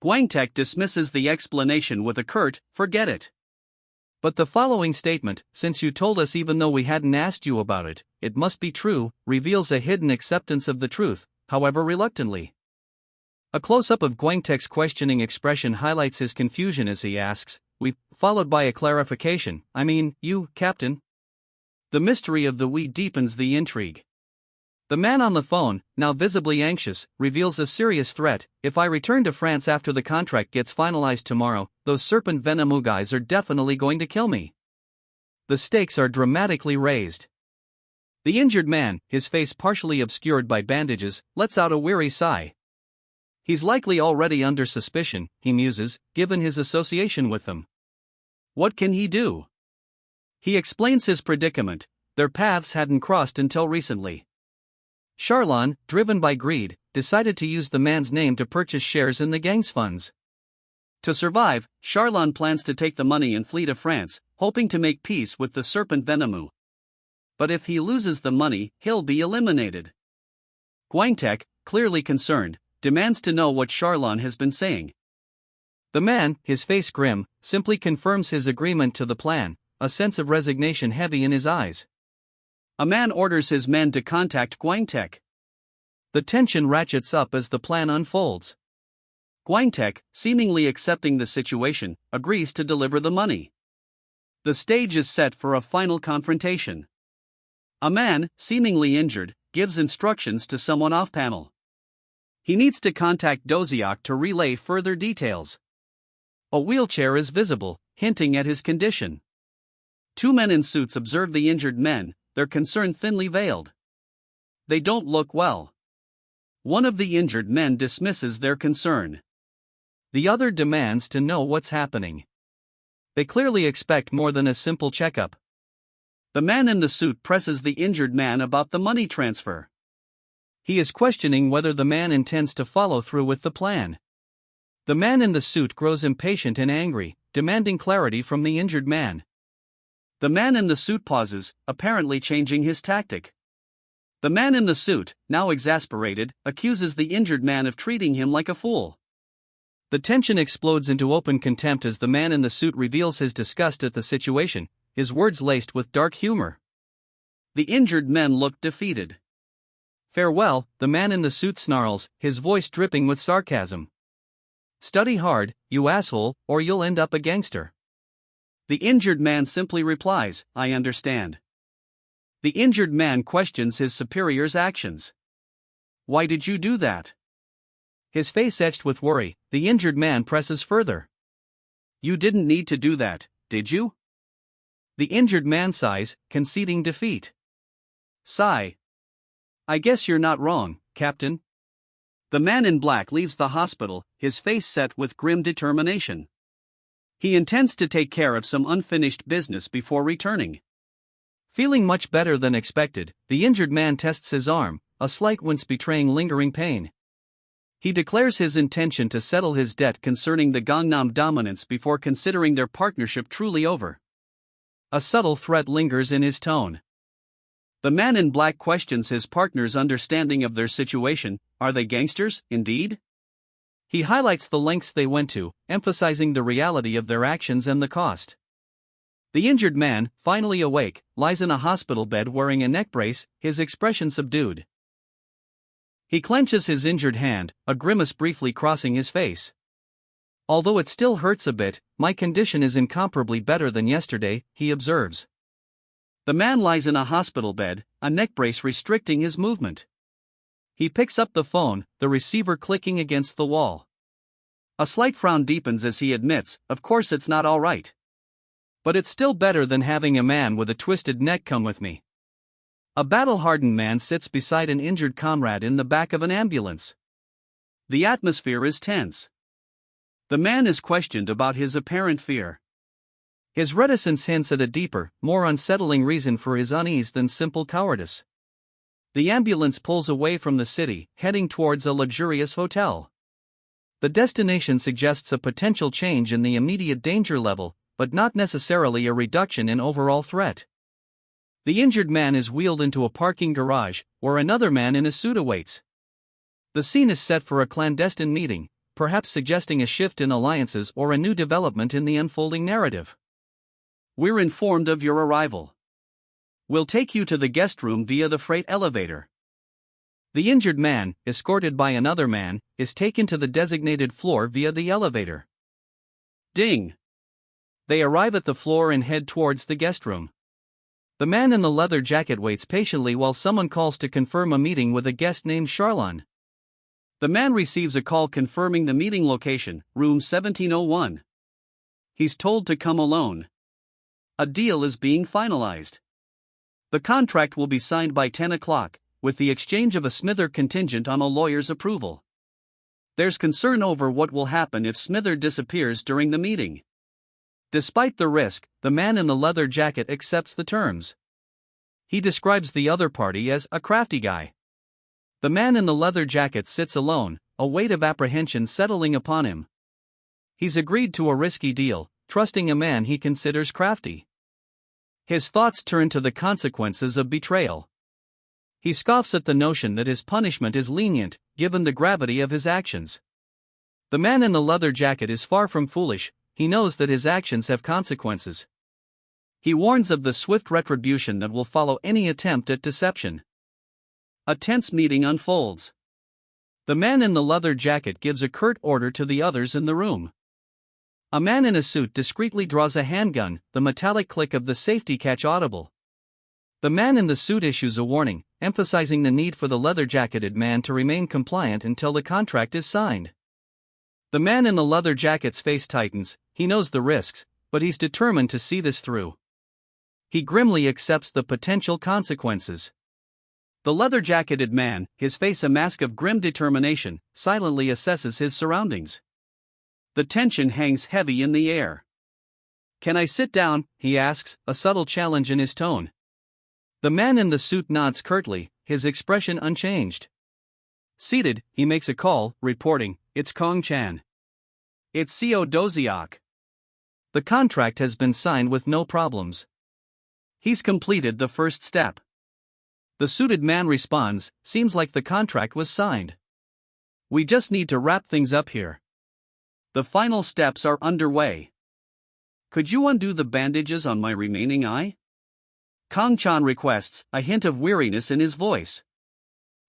Guangtek dismisses the explanation with a curt, forget it. But the following statement, since you told us even though we hadn't asked you about it, it must be true, reveals a hidden acceptance of the truth, however reluctantly. A close-up of Gwangtaek's questioning expression highlights his confusion as he asks, "We," followed by a clarification, "I mean, you, Captain?" The mystery of the "we" deepens the intrigue. The man on the phone, now visibly anxious, reveals a serious threat: "If I return to France after the contract gets finalized tomorrow, those serpent venom guys are definitely going to kill me." The stakes are dramatically raised. The injured man, his face partially obscured by bandages, lets out a weary sigh. He's likely already under suspicion, he muses, given his association with them. What can he do? He explains his predicament: their paths hadn't crossed until recently. Charlon, driven by greed, decided to use the man's name to purchase shares in the gang's funds. To survive, Charlon plans to take the money and flee to France, hoping to make peace with the serpent Venomu. But if he loses the money, he'll be eliminated. Gwangtaek, clearly concerned, demands to know what Charlon has been saying. The man, his face grim, simply confirms his agreement to the plan, a sense of resignation heavy in his eyes. A man orders his men to contact Gwangtaek. The tension ratchets up as the plan unfolds. Gwangtaek, seemingly accepting the situation, agrees to deliver the money. The stage is set for a final confrontation. A man, seemingly injured, gives instructions to someone off-panel. He needs to contact Doziak to relay further details. A wheelchair is visible, hinting at his condition. Two men in suits observe the injured men, their concern thinly veiled. They don't look well. One of the injured men dismisses their concern. The other demands to know what's happening. They clearly expect more than a simple checkup. The man in the suit presses the injured man about the money transfer. He is questioning whether the man intends to follow through with the plan. The man in the suit grows impatient and angry, demanding clarity from the injured man. The man in the suit pauses, apparently changing his tactic. The man in the suit, now exasperated, accuses the injured man of treating him like a fool. The tension explodes into open contempt as the man in the suit reveals his disgust at the situation, his words laced with dark humor. The injured men look defeated. "Farewell," the man in the suit snarls, his voice dripping with sarcasm. "Study hard, you asshole, or you'll end up a gangster." The injured man simply replies, "I understand." The injured man questions his superior's actions. "Why did you do that?" His face etched with worry, the injured man presses further. "You didn't need to do that, did you?" The injured man sighs, conceding defeat. Sigh. "I guess you're not wrong, Captain." The man in black leaves the hospital, his face set with grim determination. He intends to take care of some unfinished business before returning. Feeling much better than expected, the injured man tests his arm, a slight wince betraying lingering pain. He declares his intention to settle his debt concerning the Gangnam dominance before considering their partnership truly over. A subtle threat lingers in his tone. The man in black questions his partner's understanding of their situation. Are they gangsters, indeed? He highlights the lengths they went to, emphasizing the reality of their actions and the cost. The injured man, finally awake, lies in a hospital bed wearing a neck brace, his expression subdued. He clenches his injured hand, a grimace briefly crossing his face. "Although it still hurts a bit, my condition is incomparably better than yesterday," he observes. The man lies in a hospital bed, a neck brace restricting his movement. He picks up the phone, the receiver clicking against the wall. A slight frown deepens as he admits, "Of course it's not all right. But it's still better than having a man with a twisted neck come with me." A battle-hardened man sits beside an injured comrade in the back of an ambulance. The atmosphere is tense. The man is questioned about his apparent fear. His reticence hints at a deeper, more unsettling reason for his unease than simple cowardice. The ambulance pulls away from the city, heading towards a luxurious hotel. The destination suggests a potential change in the immediate danger level, but not necessarily a reduction in overall threat. The injured man is wheeled into a parking garage, where another man in a suit awaits. The scene is set for a clandestine meeting, perhaps suggesting a shift in alliances or a new development in the unfolding narrative. "We're informed of your arrival. We'll take you to the guest room via the freight elevator." The injured man, escorted by another man, is taken to the designated floor via the elevator. Ding! They arrive at the floor and head towards the guest room. The man in the leather jacket waits patiently while someone calls to confirm a meeting with a guest named Charlon. The man receives a call confirming the meeting location, room 1701. He's told to come alone. A deal is being finalized. The contract will be signed by 10 o'clock, with the exchange of a Smither contingent on a lawyer's approval. There's concern over what will happen if Smither disappears during the meeting. Despite the risk, the man in the leather jacket accepts the terms. He describes the other party as a crafty guy. The man in the leather jacket sits alone, a weight of apprehension settling upon him. He's agreed to a risky deal, trusting a man he considers crafty. His thoughts turn to the consequences of betrayal. He scoffs at the notion that his punishment is lenient, given the gravity of his actions. The man in the leather jacket is far from foolish. He knows that his actions have consequences. He warns of the swift retribution that will follow any attempt at deception. A tense meeting unfolds. The man in the leather jacket gives a curt order to the others in the room. A man in a suit discreetly draws a handgun, the metallic click of the safety catch audible. The man in the suit issues a warning, emphasizing the need for the leather-jacketed man to remain compliant until the contract is signed. The man in the leather jacket's face tightens. He knows the risks, but he's determined to see this through. He grimly accepts the potential consequences. The leather-jacketed man, his face a mask of grim determination, silently assesses his surroundings. The tension hangs heavy in the air. "Can I sit down?" he asks, a subtle challenge in his tone. The man in the suit nods curtly, his expression unchanged. Seated, he makes a call, reporting, "It's Kong Chan. It's Co. Doziak." The contract has been signed with no problems. He's completed the first step. The suited man responds, "Seems like the contract was signed. We just need to wrap things up here. The final steps are underway. Could you undo the bandages on my remaining eye?" Kong Chan requests, a hint of weariness in his voice.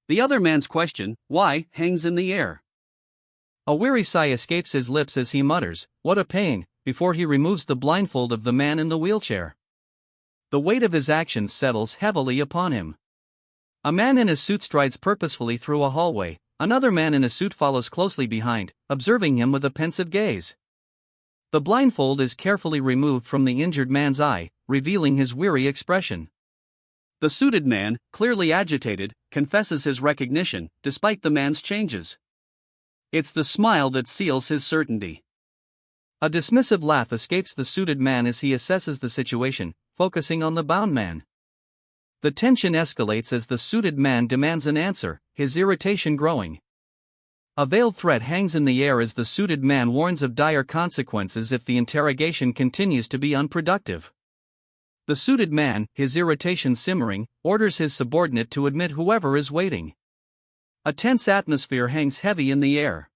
The other man's question, "Why?" hangs in the air. A weary sigh escapes his lips as he mutters, "What a pain," before he removes the blindfold of the man in the wheelchair. The weight of his actions settles heavily upon him. A man in a suit strides purposefully through a hallway. Another man in a suit follows closely behind, observing him with a pensive gaze. The blindfold is carefully removed from the injured man's eye, revealing his weary expression. The suited man, clearly agitated, confesses his recognition, despite the man's changes. It's the smile that seals his certainty. A dismissive laugh escapes the suited man as he assesses the situation, focusing on the bound man. The tension escalates as the suited man demands an answer, his irritation growing. A veiled threat hangs in the air as the suited man warns of dire consequences if the interrogation continues to be unproductive. The suited man, his irritation simmering, orders his subordinate to admit whoever is waiting. A tense atmosphere hangs heavy in the air.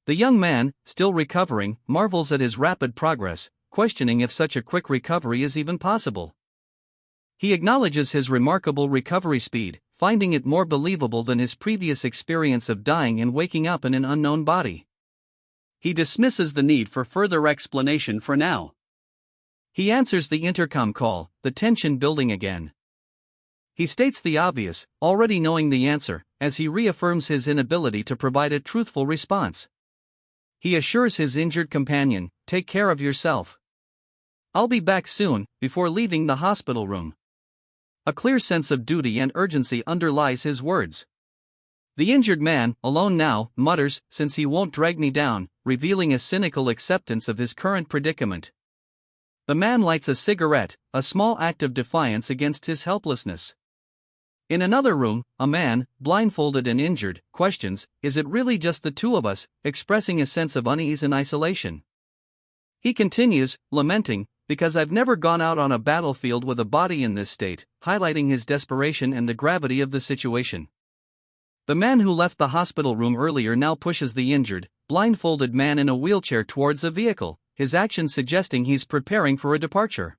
The young man, still recovering, marvels at his rapid progress, questioning if such a quick recovery is even possible. He acknowledges his remarkable recovery speed, finding it more believable than his previous experience of dying and waking up in an unknown body. He dismisses the need for further explanation for now. He answers the intercom call, the tension building again. He states the obvious, already knowing the answer, as he reaffirms his inability to provide a truthful response. He assures his injured companion, "Take care of yourself. I'll be back soon," before leaving the hospital room. A clear sense of duty and urgency underlies his words. The injured man, alone now, mutters, "Since he won't drag me down," revealing a cynical acceptance of his current predicament. The man lights a cigarette, a small act of defiance against his helplessness. In another room, a man, blindfolded and injured, questions, "Is it really just the two of us?" expressing a sense of unease and isolation. He continues, lamenting, "Because I've never gone out on a battlefield with a body in this state," highlighting his desperation and the gravity of the situation. The man who left the hospital room earlier now pushes the injured, blindfolded man in a wheelchair towards a vehicle, his actions suggesting he's preparing for a departure.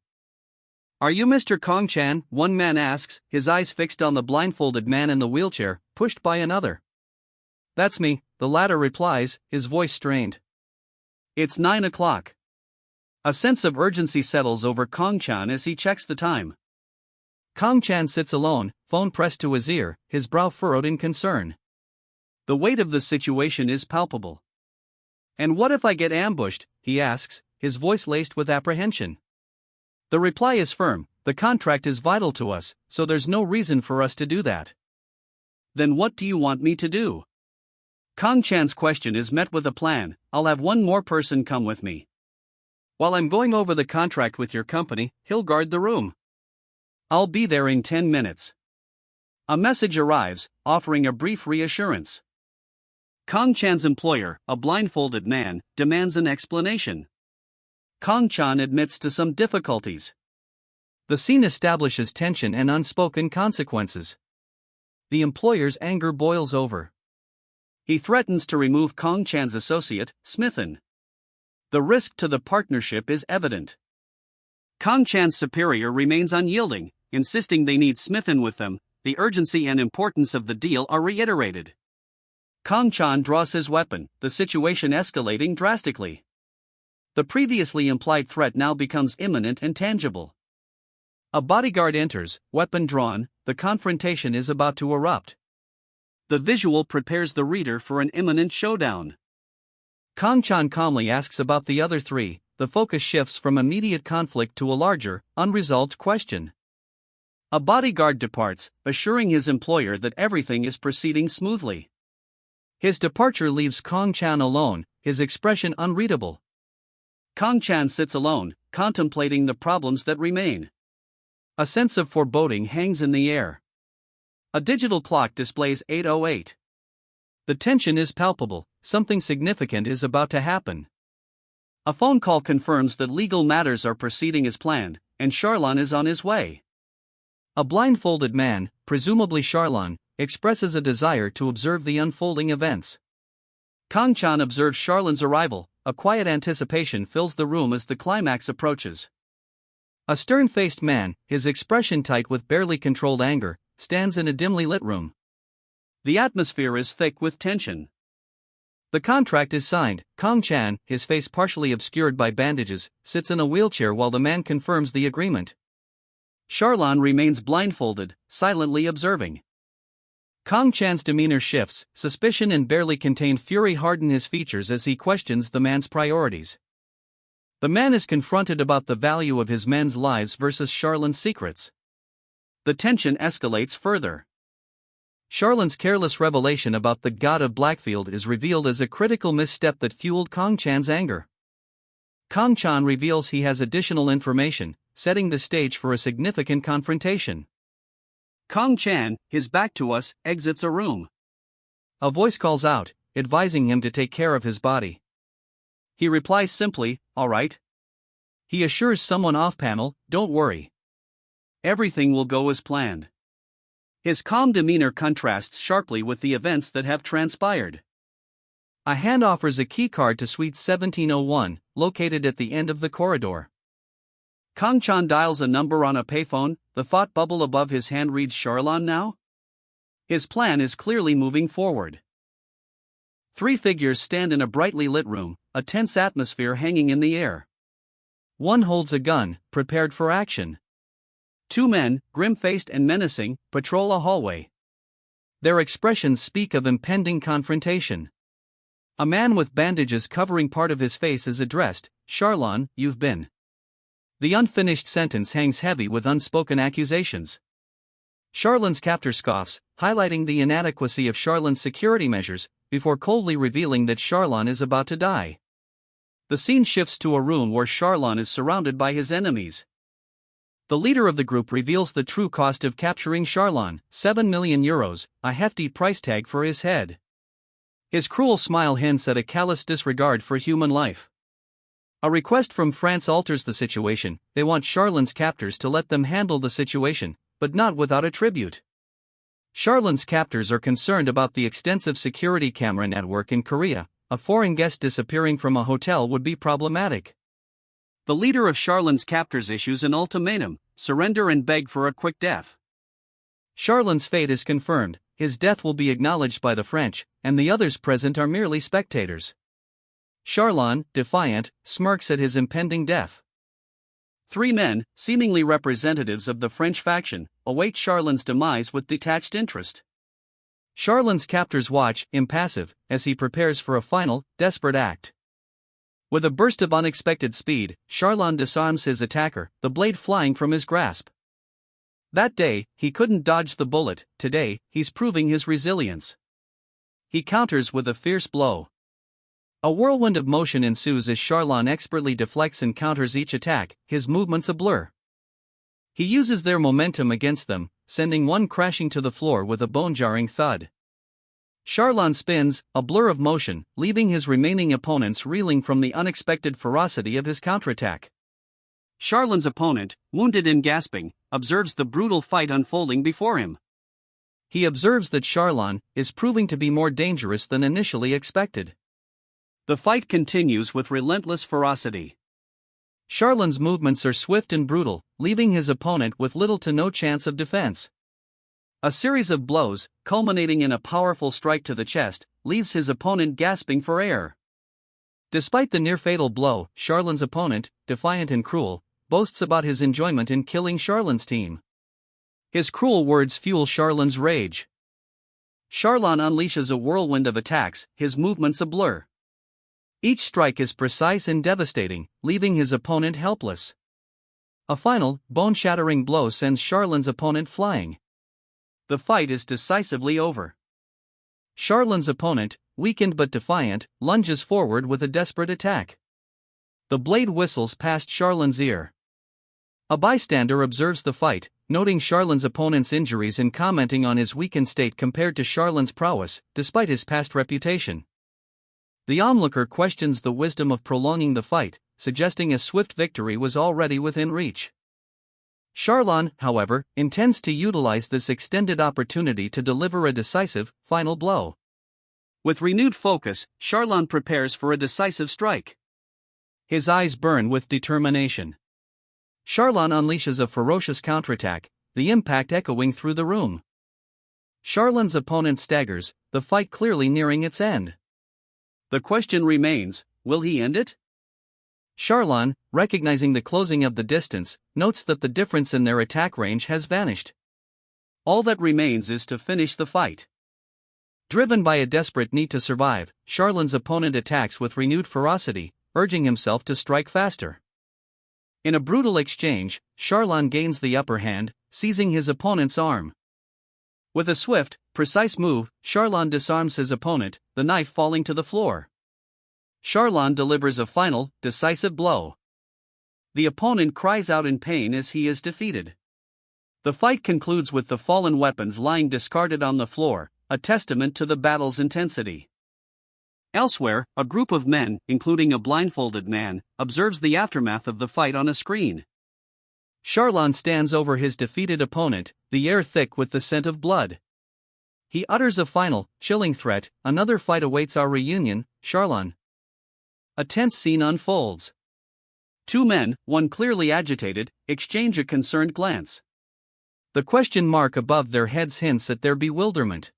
Are you Mr. Kong-chan? One man asks, his eyes fixed on the blindfolded man in the wheelchair, pushed by another. That's me, the latter replies, his voice strained. It's 9 o'clock. A sense of urgency settles over Kong-chan as he checks the time. Kong-chan sits alone, phone pressed to his ear, his brow furrowed in concern. The weight of the situation is palpable. And what if I get ambushed, he asks, his voice laced with apprehension. The reply is firm, the contract is vital to us, so there's no reason for us to do that. Then what do you want me to do? Kong-chan's question is met with a plan. I'll have one more person come with me. While I'm going over the contract with your company, he'll guard the room. I'll be there in 10 minutes. A message arrives, offering a brief reassurance. Kong-chan's employer, a blindfolded man, demands an explanation. Kong-chan admits to some difficulties. The scene establishes tension and unspoken consequences. The employer's anger boils over. He threatens to remove Kong-chan's associate, Smithen. The risk to the partnership is evident. Kong-chan's superior remains unyielding, insisting they need Smithen with them. The urgency and importance of the deal are reiterated. Kong-chan draws his weapon, the situation escalating drastically. The previously implied threat now becomes imminent and tangible. A bodyguard enters, weapon drawn, the confrontation is about to erupt. The visual prepares the reader for an imminent showdown. Kong-chan calmly asks about the other three, the focus shifts from immediate conflict to a larger, unresolved question. A bodyguard departs, assuring his employer that everything is proceeding smoothly. His departure leaves Kong-chan alone, his expression unreadable. Kong-chan sits alone, contemplating the problems that remain. A sense of foreboding hangs in the air. A digital clock displays 8:08. The tension is palpable, something significant is about to happen. A phone call confirms that legal matters are proceeding as planned, and Charlon is on his way. A blindfolded man, presumably Charlon, expresses a desire to observe the unfolding events. Kong-chan observes Charlon's arrival. A quiet anticipation fills the room as the climax approaches. A stern-faced man, his expression tight with barely controlled anger, stands in a dimly lit room. The atmosphere is thick with tension. The contract is signed. Kong-chan, his face partially obscured by bandages, sits in a wheelchair while the man confirms the agreement. Charlon remains blindfolded, silently observing. Kong-chan's demeanor shifts, suspicion and barely contained fury harden his features as he questions the man's priorities. The man is confronted about the value of his men's lives versus Charlon's secrets. The tension escalates further. Charlon's careless revelation about the god of Blackfield is revealed as a critical misstep that fueled Kong-chan's anger. Kong-chan reveals he has additional information, setting the stage for a significant confrontation. Kong-chan, his back to us, exits a room. A voice calls out, advising him to take care of his body. He replies simply, "All right." He assures someone off-panel, "Don't worry. Everything will go as planned." His calm demeanor contrasts sharply with the events that have transpired. A hand offers a keycard to Suite 1701, located at the end of the corridor. Kong-chan dials a number on a payphone, the thought bubble above his hand reads Charlon now? His plan is clearly moving forward. Three figures stand in a brightly lit room, a tense atmosphere hanging in the air. One holds a gun, prepared for action. Two men, grim-faced and menacing, patrol a hallway. Their expressions speak of impending confrontation. A man with bandages covering part of his face is addressed, "Charlon, you've been." The unfinished sentence hangs heavy with unspoken accusations. Charlon's captor scoffs, highlighting the inadequacy of Charlon's security measures, before coldly revealing that Charlon is about to die. The scene shifts to a room where Charlon is surrounded by his enemies. The leader of the group reveals the true cost of capturing Charlon, 7 million euros, a hefty price tag for his head. His cruel smile hints at a callous disregard for human life. A request from France alters the situation. They want Charlon's captors to let them handle the situation, but not without a tribute. Charlon's captors are concerned about the extensive security camera network in Korea. A foreign guest disappearing from a hotel would be problematic. The leader of Charlin's captors issues an ultimatum: surrender and beg for a quick death. Charlin's fate is confirmed, his death will be acknowledged by the French, and the others present are merely spectators. Charlin, defiant, smirks at his impending death. 3 men, seemingly representatives of the French faction, await Charlin's demise with detached interest. Charlin's captors watch, impassive, as he prepares for a final, desperate act. With a burst of unexpected speed, Charlin disarms his attacker, the blade flying from his grasp. That day, he couldn't dodge the bullet; today, he's proving his resilience. He counters with a fierce blow. A whirlwind of motion ensues as Charlin expertly deflects and counters each attack, his movements a blur. He uses their momentum against them, sending one crashing to the floor with a bone-jarring thud. Charlin spins, a blur of motion, leaving his remaining opponents reeling from the unexpected ferocity of his counterattack. Charlin's opponent, wounded and gasping, observes the brutal fight unfolding before him. He observes that Charlin is proving to be more dangerous than initially expected. The fight continues with relentless ferocity. Charlin's movements are swift and brutal, leaving his opponent with little to no chance of defense. A series of blows, culminating in a powerful strike to the chest, leaves his opponent gasping for air. Despite the near-fatal blow, Charlin's opponent, defiant and cruel, boasts about his enjoyment in killing Charlin's team. His cruel words fuel Charlin's rage. Charlin unleashes a whirlwind of attacks, his movements a blur. Each strike is precise and devastating, leaving his opponent helpless. A final, bone-shattering blow sends Charlin's opponent flying. The fight is decisively over. Charlin's opponent, weakened but defiant, lunges forward with a desperate attack. The blade whistles past Charlin's ear. A bystander observes the fight, noting Charlin's opponent's injuries and commenting on his weakened state compared to Charlin's prowess, despite his past reputation. The onlooker questions the wisdom of prolonging the fight, suggesting a swift victory was already within reach. Charlin, however, intends to utilize this extended opportunity to deliver a decisive, final blow. With renewed focus, Charlin prepares for a decisive strike. His eyes burn with determination. Charlin unleashes a ferocious counterattack, the impact echoing through the room. Charlin's opponent staggers, the fight clearly nearing its end. The question remains, will he end it? Charlin, recognizing the closing of the distance, notes that the difference in their attack range has vanished. All that remains is to finish the fight. Driven by a desperate need to survive, Charlin's opponent attacks with renewed ferocity, urging himself to strike faster. In a brutal exchange, Charlin gains the upper hand, seizing his opponent's arm. With a swift, precise move, Charlin disarms his opponent, the knife falling to the floor. Charlin delivers a final, decisive blow. The opponent cries out in pain as he is defeated. The fight concludes with the fallen weapons lying discarded on the floor, a testament to the battle's intensity. Elsewhere, a group of men, including a blindfolded man, observes the aftermath of the fight on a screen. Charlin stands over his defeated opponent, the air thick with the scent of blood. He utters a final, chilling threat: "Another fight awaits our reunion, Charlin." A tense scene unfolds. 2 men, one clearly agitated, exchange a concerned glance. The question mark above their heads hints at their bewilderment.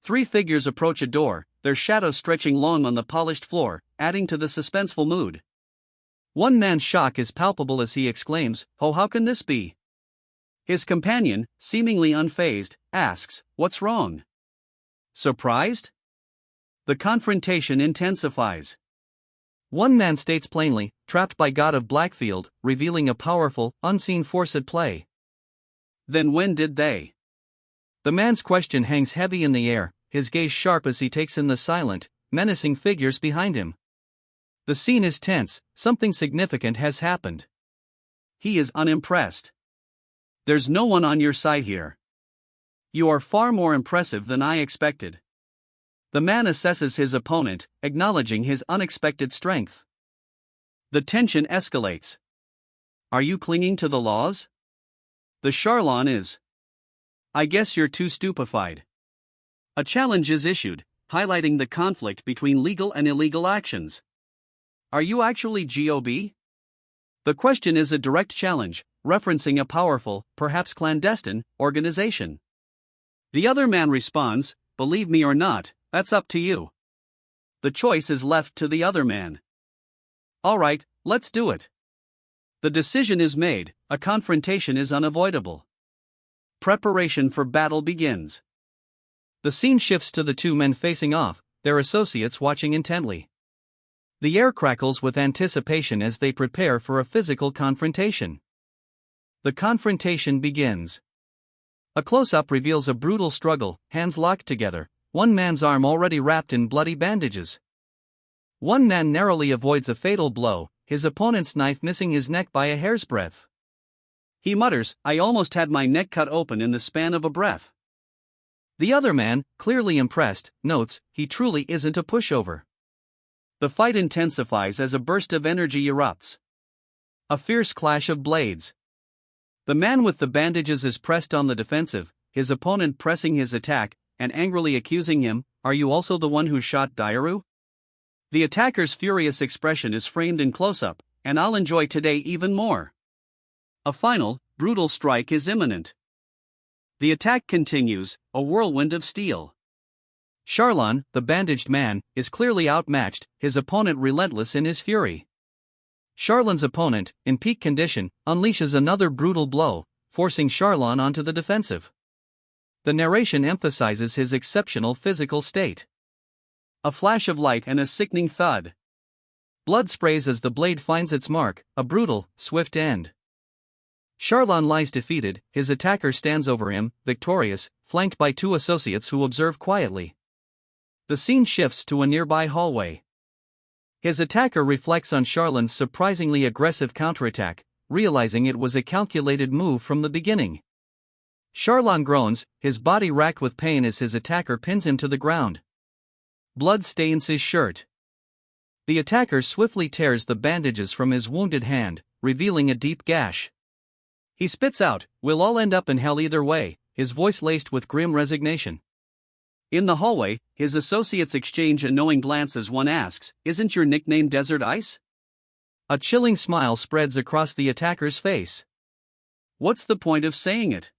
3 figures approach a door, their shadows stretching long on the polished floor, adding to the suspenseful mood. One man's shock is palpable as he exclaims, "Oh, how can this be?" His companion, seemingly unfazed, asks, "What's wrong?" Surprised? The confrontation intensifies. One man states plainly, "Trapped by God of Blackfield," revealing a powerful, unseen force at play. Then when did they? The man's question hangs heavy in the air, his gaze sharp as he takes in the silent, menacing figures behind him. The scene is tense, something significant has happened. He is unimpressed. "There's no one on your side here. You are far more impressive than I expected." The man assesses his opponent, acknowledging his unexpected strength. The tension escalates. "Are you clinging to the laws?" The Charlin is. "I guess you're too stupefied." A challenge is issued, highlighting the conflict between legal and illegal actions. "Are you actually GOB?" The question is a direct challenge, referencing a powerful, perhaps clandestine, organization. The other man responds, "Believe me or not, that's up to you." The choice is left to the other man. "Alright, let's do it." The decision is made, a confrontation is unavoidable. Preparation for battle begins. The scene shifts to the two men facing off, their associates watching intently. The air crackles with anticipation as they prepare for a physical confrontation. The confrontation begins. A close-up reveals a brutal struggle, hands locked together, one man's arm already wrapped in bloody bandages. One man narrowly avoids a fatal blow, his opponent's knife missing his neck by a hair's breadth. He mutters, "I almost had my neck cut open in the span of a breath." The other man, clearly impressed, notes, "He truly isn't a pushover." The fight intensifies as a burst of energy erupts. A fierce clash of blades. The man with the bandages is pressed on the defensive, his opponent pressing his attack, and angrily accusing him, "Are you also the one who shot Dairu?" The attacker's furious expression is framed in close-up, and I'll enjoy today even more. A final, brutal strike is imminent. The attack continues, a whirlwind of steel. Charlon, the bandaged man, is clearly outmatched, his opponent relentless in his fury. Charlon's opponent, in peak condition, unleashes another brutal blow, forcing Charlon onto the defensive. The narration emphasizes his exceptional physical state. A flash of light and a sickening thud. Blood sprays as the blade finds its mark, a brutal, swift end. Charlon lies defeated, his attacker stands over him, victorious, flanked by two associates who observe quietly. The scene shifts to a nearby hallway. His attacker reflects on Charlon's surprisingly aggressive counterattack, realizing it was a calculated move from the beginning. Charlon groans, his body racked with pain as his attacker pins him to the ground. Blood stains his shirt. The attacker swiftly tears the bandages from his wounded hand, revealing a deep gash. He spits out, "We'll all end up in hell either way," his voice laced with grim resignation. In the hallway, his associates exchange a knowing glance as one asks, "Isn't your nickname Desert Ice?" A chilling smile spreads across the attacker's face. "What's the point of saying it?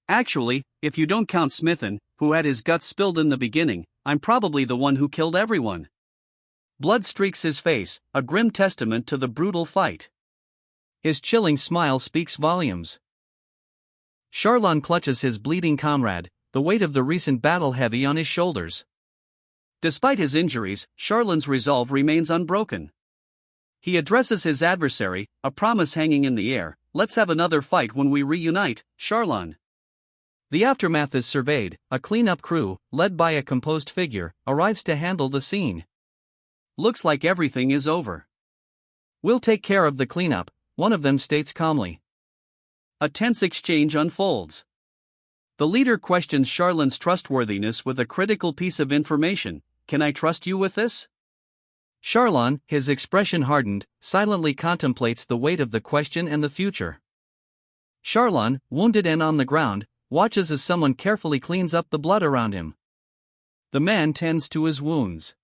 Actually, if you don't count Smithen, who had his guts spilled in the beginning, I'm probably the one who killed everyone." Blood streaks his face, a grim testament to the brutal fight. His chilling smile speaks volumes. Charlon clutches his bleeding comrade, the weight of the recent battle heavy on his shoulders. Despite his injuries, Charlon's resolve remains unbroken. He addresses his adversary, a promise hanging in the air, "Let's have another fight when we reunite, Charlon." The aftermath is surveyed, a cleanup crew, led by a composed figure, arrives to handle the scene. "Looks like everything is over. We'll take care of the cleanup," one of them states calmly. A tense exchange unfolds. The leader questions Charlon's trustworthiness with a critical piece of information, "Can I trust you with this?" Charlon, his expression hardened, silently contemplates the weight of the question and the future. Charlon, wounded and on the ground, watches as someone carefully cleans up the blood around him. The man tends to his wounds.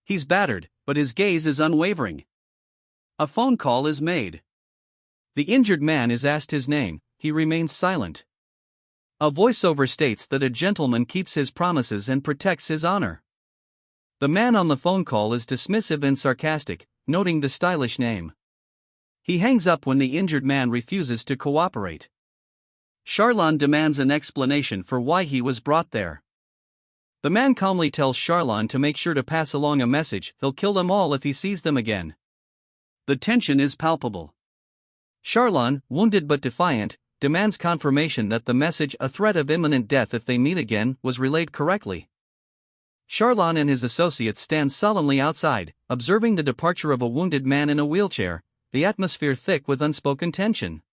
He's battered, but his gaze is unwavering. A phone call is made. The injured man is asked his name, he remains silent. A voiceover states that a gentleman keeps his promises and protects his honor. The man on the phone call is dismissive and sarcastic, noting the stylish name. He hangs up when the injured man refuses to cooperate. Charlon demands an explanation for why he was brought there. The man calmly tells Charlon to make sure to pass along a message, he'll kill them all if he sees them again. The tension is palpable. Charlon, wounded but defiant, demands confirmation that the message, a threat of imminent death if they meet again, was relayed correctly. Charlon and his associates stand solemnly outside, observing the departure of a wounded man in a wheelchair, the atmosphere thick with unspoken tension.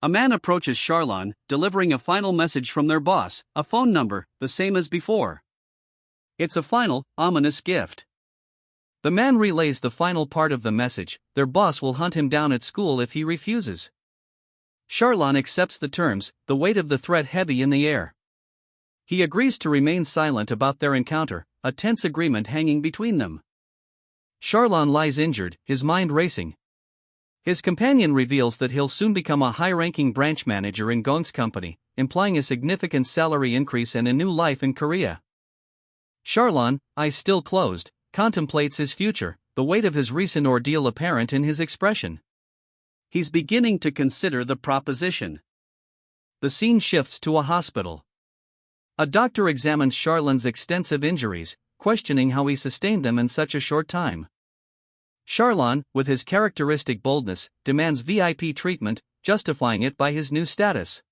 A man approaches Charlon, delivering a final message from their boss, a phone number, the same as before. It's a final, ominous gift. The man relays the final part of the message, their boss will hunt him down at school if he refuses. Charlon accepts the terms, the weight of the threat heavy in the air. He agrees to remain silent about their encounter, a tense agreement hanging between them. Charlon lies injured, his mind racing. His companion reveals that he'll soon become a high-ranking branch manager in Gong's company, implying a significant salary increase and a new life in Korea. Charlon, eyes still closed, contemplates his future, the weight of his recent ordeal apparent in his expression. He's beginning to consider the proposition. The scene shifts to a hospital. A doctor examines Charlon's extensive injuries, questioning how he sustained them in such a short time. Charlon, with his characteristic boldness, demands VIP treatment, justifying it by his new status.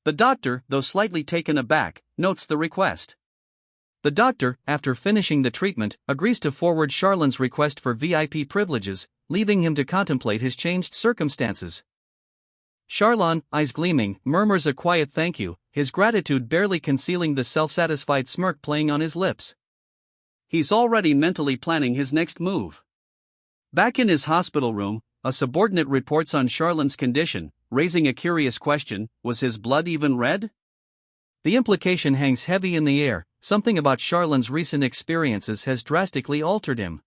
The doctor, though slightly taken aback, notes the request. The doctor, after finishing the treatment, agrees to forward Charlon's request for VIP privileges, leaving him to contemplate his changed circumstances. Charlon, eyes gleaming, murmurs a quiet thank you, his gratitude barely concealing the self-satisfied smirk playing on his lips. He's already mentally planning his next move. Back in his hospital room, a subordinate reports on Charlon's condition, raising a curious question: was his blood even red? The implication hangs heavy in the air. Something about Charlon's recent experiences has drastically altered him.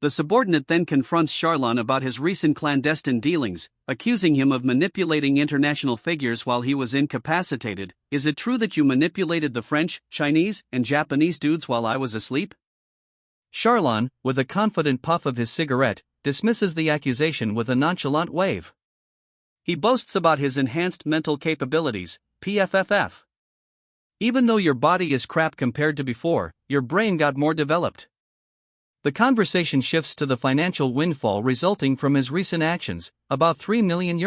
The subordinate then confronts Charlon about his recent clandestine dealings, accusing him of manipulating international figures while he was incapacitated. Is it true that you manipulated the French, Chinese, and Japanese dudes while I was asleep? Charlon, with a confident puff of his cigarette, dismisses the accusation with a nonchalant wave. He boasts about his enhanced mental capabilities, PFFF. Even though your body is crap compared to before, your brain got more developed. The conversation shifts to the financial windfall resulting from his recent actions, about €3 million.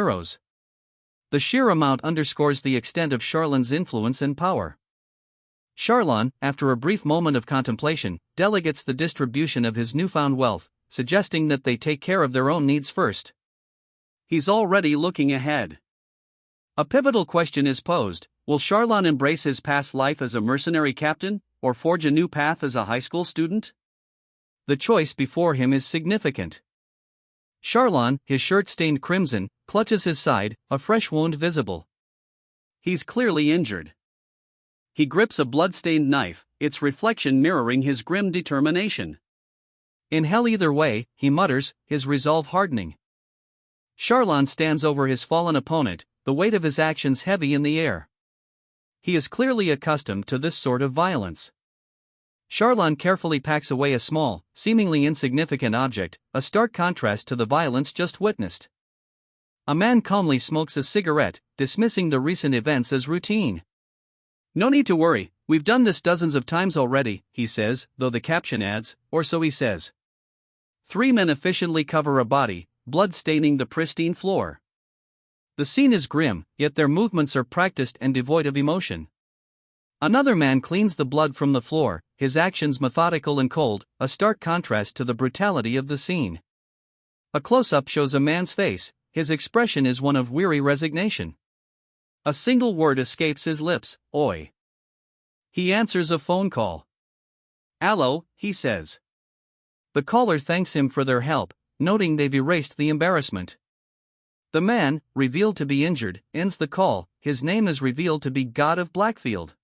The sheer amount underscores the extent of Charlon's influence and power. Charlon, after a brief moment of contemplation, delegates the distribution of his newfound wealth, suggesting that they take care of their own needs first. He's already looking ahead. A pivotal question is posed: will Charlon embrace his past life as a mercenary captain, or forge a new path as a high school student? The choice before him is significant. Charlon, his shirt stained crimson, clutches his side, a fresh wound visible. He's clearly injured. He grips a blood-stained knife, its reflection mirroring his grim determination. In hell either way, he mutters, his resolve hardening. Charlon stands over his fallen opponent, the weight of his actions heavy in the air. He is clearly accustomed to this sort of violence. Charlon carefully packs away a small, seemingly insignificant object, a stark contrast to the violence just witnessed. A man calmly smokes a cigarette, dismissing the recent events as routine. No need to worry, we've done this dozens of times already, he says, though the caption adds, or so he says. 3 men efficiently cover a body, blood staining the pristine floor. The scene is grim, yet their movements are practiced and devoid of emotion. Another man cleans the blood from the floor, his actions methodical and cold, a stark contrast to the brutality of the scene. A close-up shows a man's face, his expression is one of weary resignation. A single word escapes his lips: oi. He answers a phone call. Allo, he says. The caller thanks him for their help, noting they've erased the embarrassment. The man, revealed to be injured, ends the call. His name is revealed to be God of Blackfield.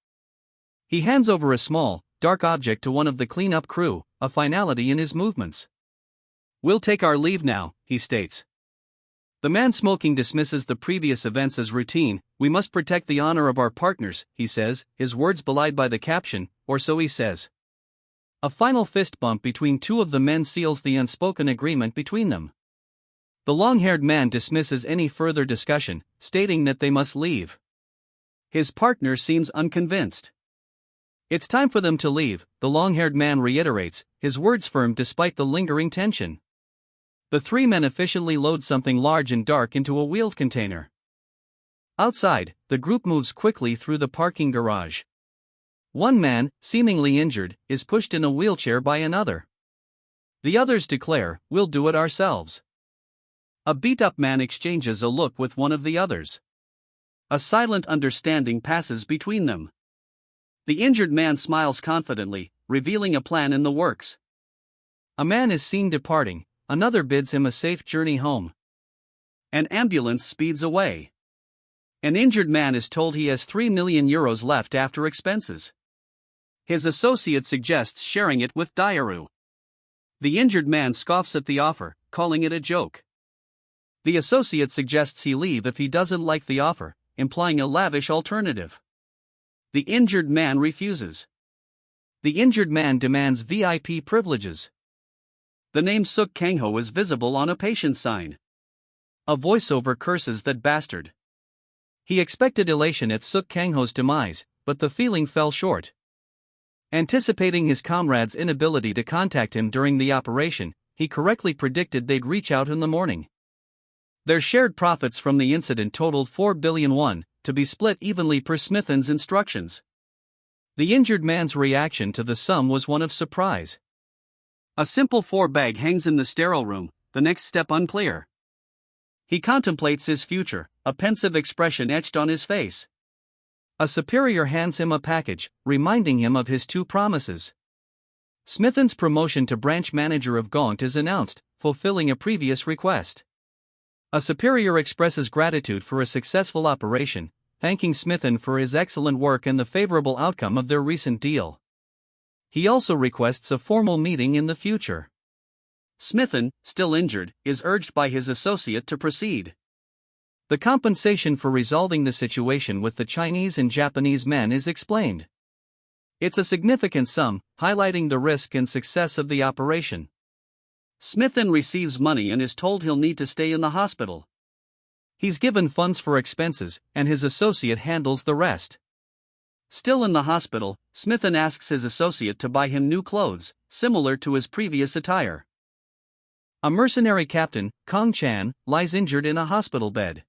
He hands over a small, dark object to one of the cleanup crew, a finality in his movements. We'll take our leave now, he states. The man smoking dismisses the previous events as routine. We must protect the honor of our partners, he says, his words belied by the caption, or so he says. A final fist bump between two of the men seals the unspoken agreement between them. The long-haired man dismisses any further discussion, stating that they must leave. His partner seems unconvinced. It's time for them to leave, the long-haired man reiterates, his words firm despite the lingering tension. The 3 men efficiently load something large and dark into a wheeled container. Outside, the group moves quickly through the parking garage. One man, seemingly injured, is pushed in a wheelchair by another. The others declare, we'll do it ourselves. A beat-up man exchanges a look with one of the others. A silent understanding passes between them. The injured man smiles confidently, revealing a plan in the works. A man is seen departing, another bids him a safe journey home. An ambulance speeds away. An injured man is told he has €3 million left after expenses. His associate suggests sharing it with Diaru. The injured man scoffs at the offer, calling it a joke. The associate suggests he leave if he doesn't like the offer, implying a lavish alternative. The injured man refuses. The injured man demands VIP privileges. The name Suk Kangho is visible on a patient sign. A voiceover curses that bastard. He expected elation at Suk Kangho's demise, but the feeling fell short. Anticipating his comrade's inability to contact him during the operation, he correctly predicted they'd reach out in the morning. Their shared profits from the incident totaled 4 billion won, to be split evenly per Smithen's instructions. The injured man's reaction to the sum was one of surprise. A simple 4-bag hangs in the sterile room, the next step unclear. He contemplates his future, a pensive expression etched on his face. A superior hands him a package, reminding him of his 2 promises. Smithen's promotion to branch manager of Gaunt is announced, fulfilling a previous request. A superior expresses gratitude for a successful operation, thanking Smithen for his excellent work and the favorable outcome of their recent deal. He also requests a formal meeting in the future. Smithen, still injured, is urged by his associate to proceed. The compensation for resolving the situation with the Chinese and Japanese men is explained. It's a significant sum, highlighting the risk and success of the operation. Smithen receives money and is told he'll need to stay in the hospital. He's given funds for expenses, and his associate handles the rest. Still in the hospital, Smithen asks his associate to buy him new clothes, similar to his previous attire. A mercenary captain, Kong Chan, lies injured in a hospital bed.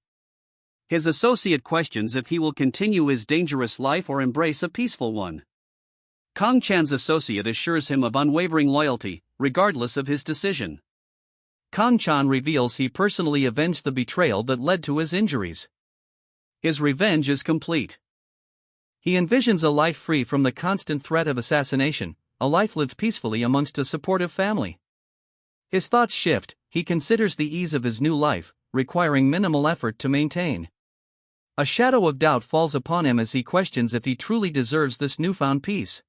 His associate questions if he will continue his dangerous life or embrace a peaceful one. Kong Chan's associate assures him of unwavering loyalty, regardless of his decision. Kong Chan reveals he personally avenged the betrayal that led to his injuries. His revenge is complete. He envisions a life free from the constant threat of assassination, a life lived peacefully amongst a supportive family. His thoughts shift, he considers the ease of his new life, requiring minimal effort to maintain. A shadow of doubt falls upon him as he questions if he truly deserves this newfound peace.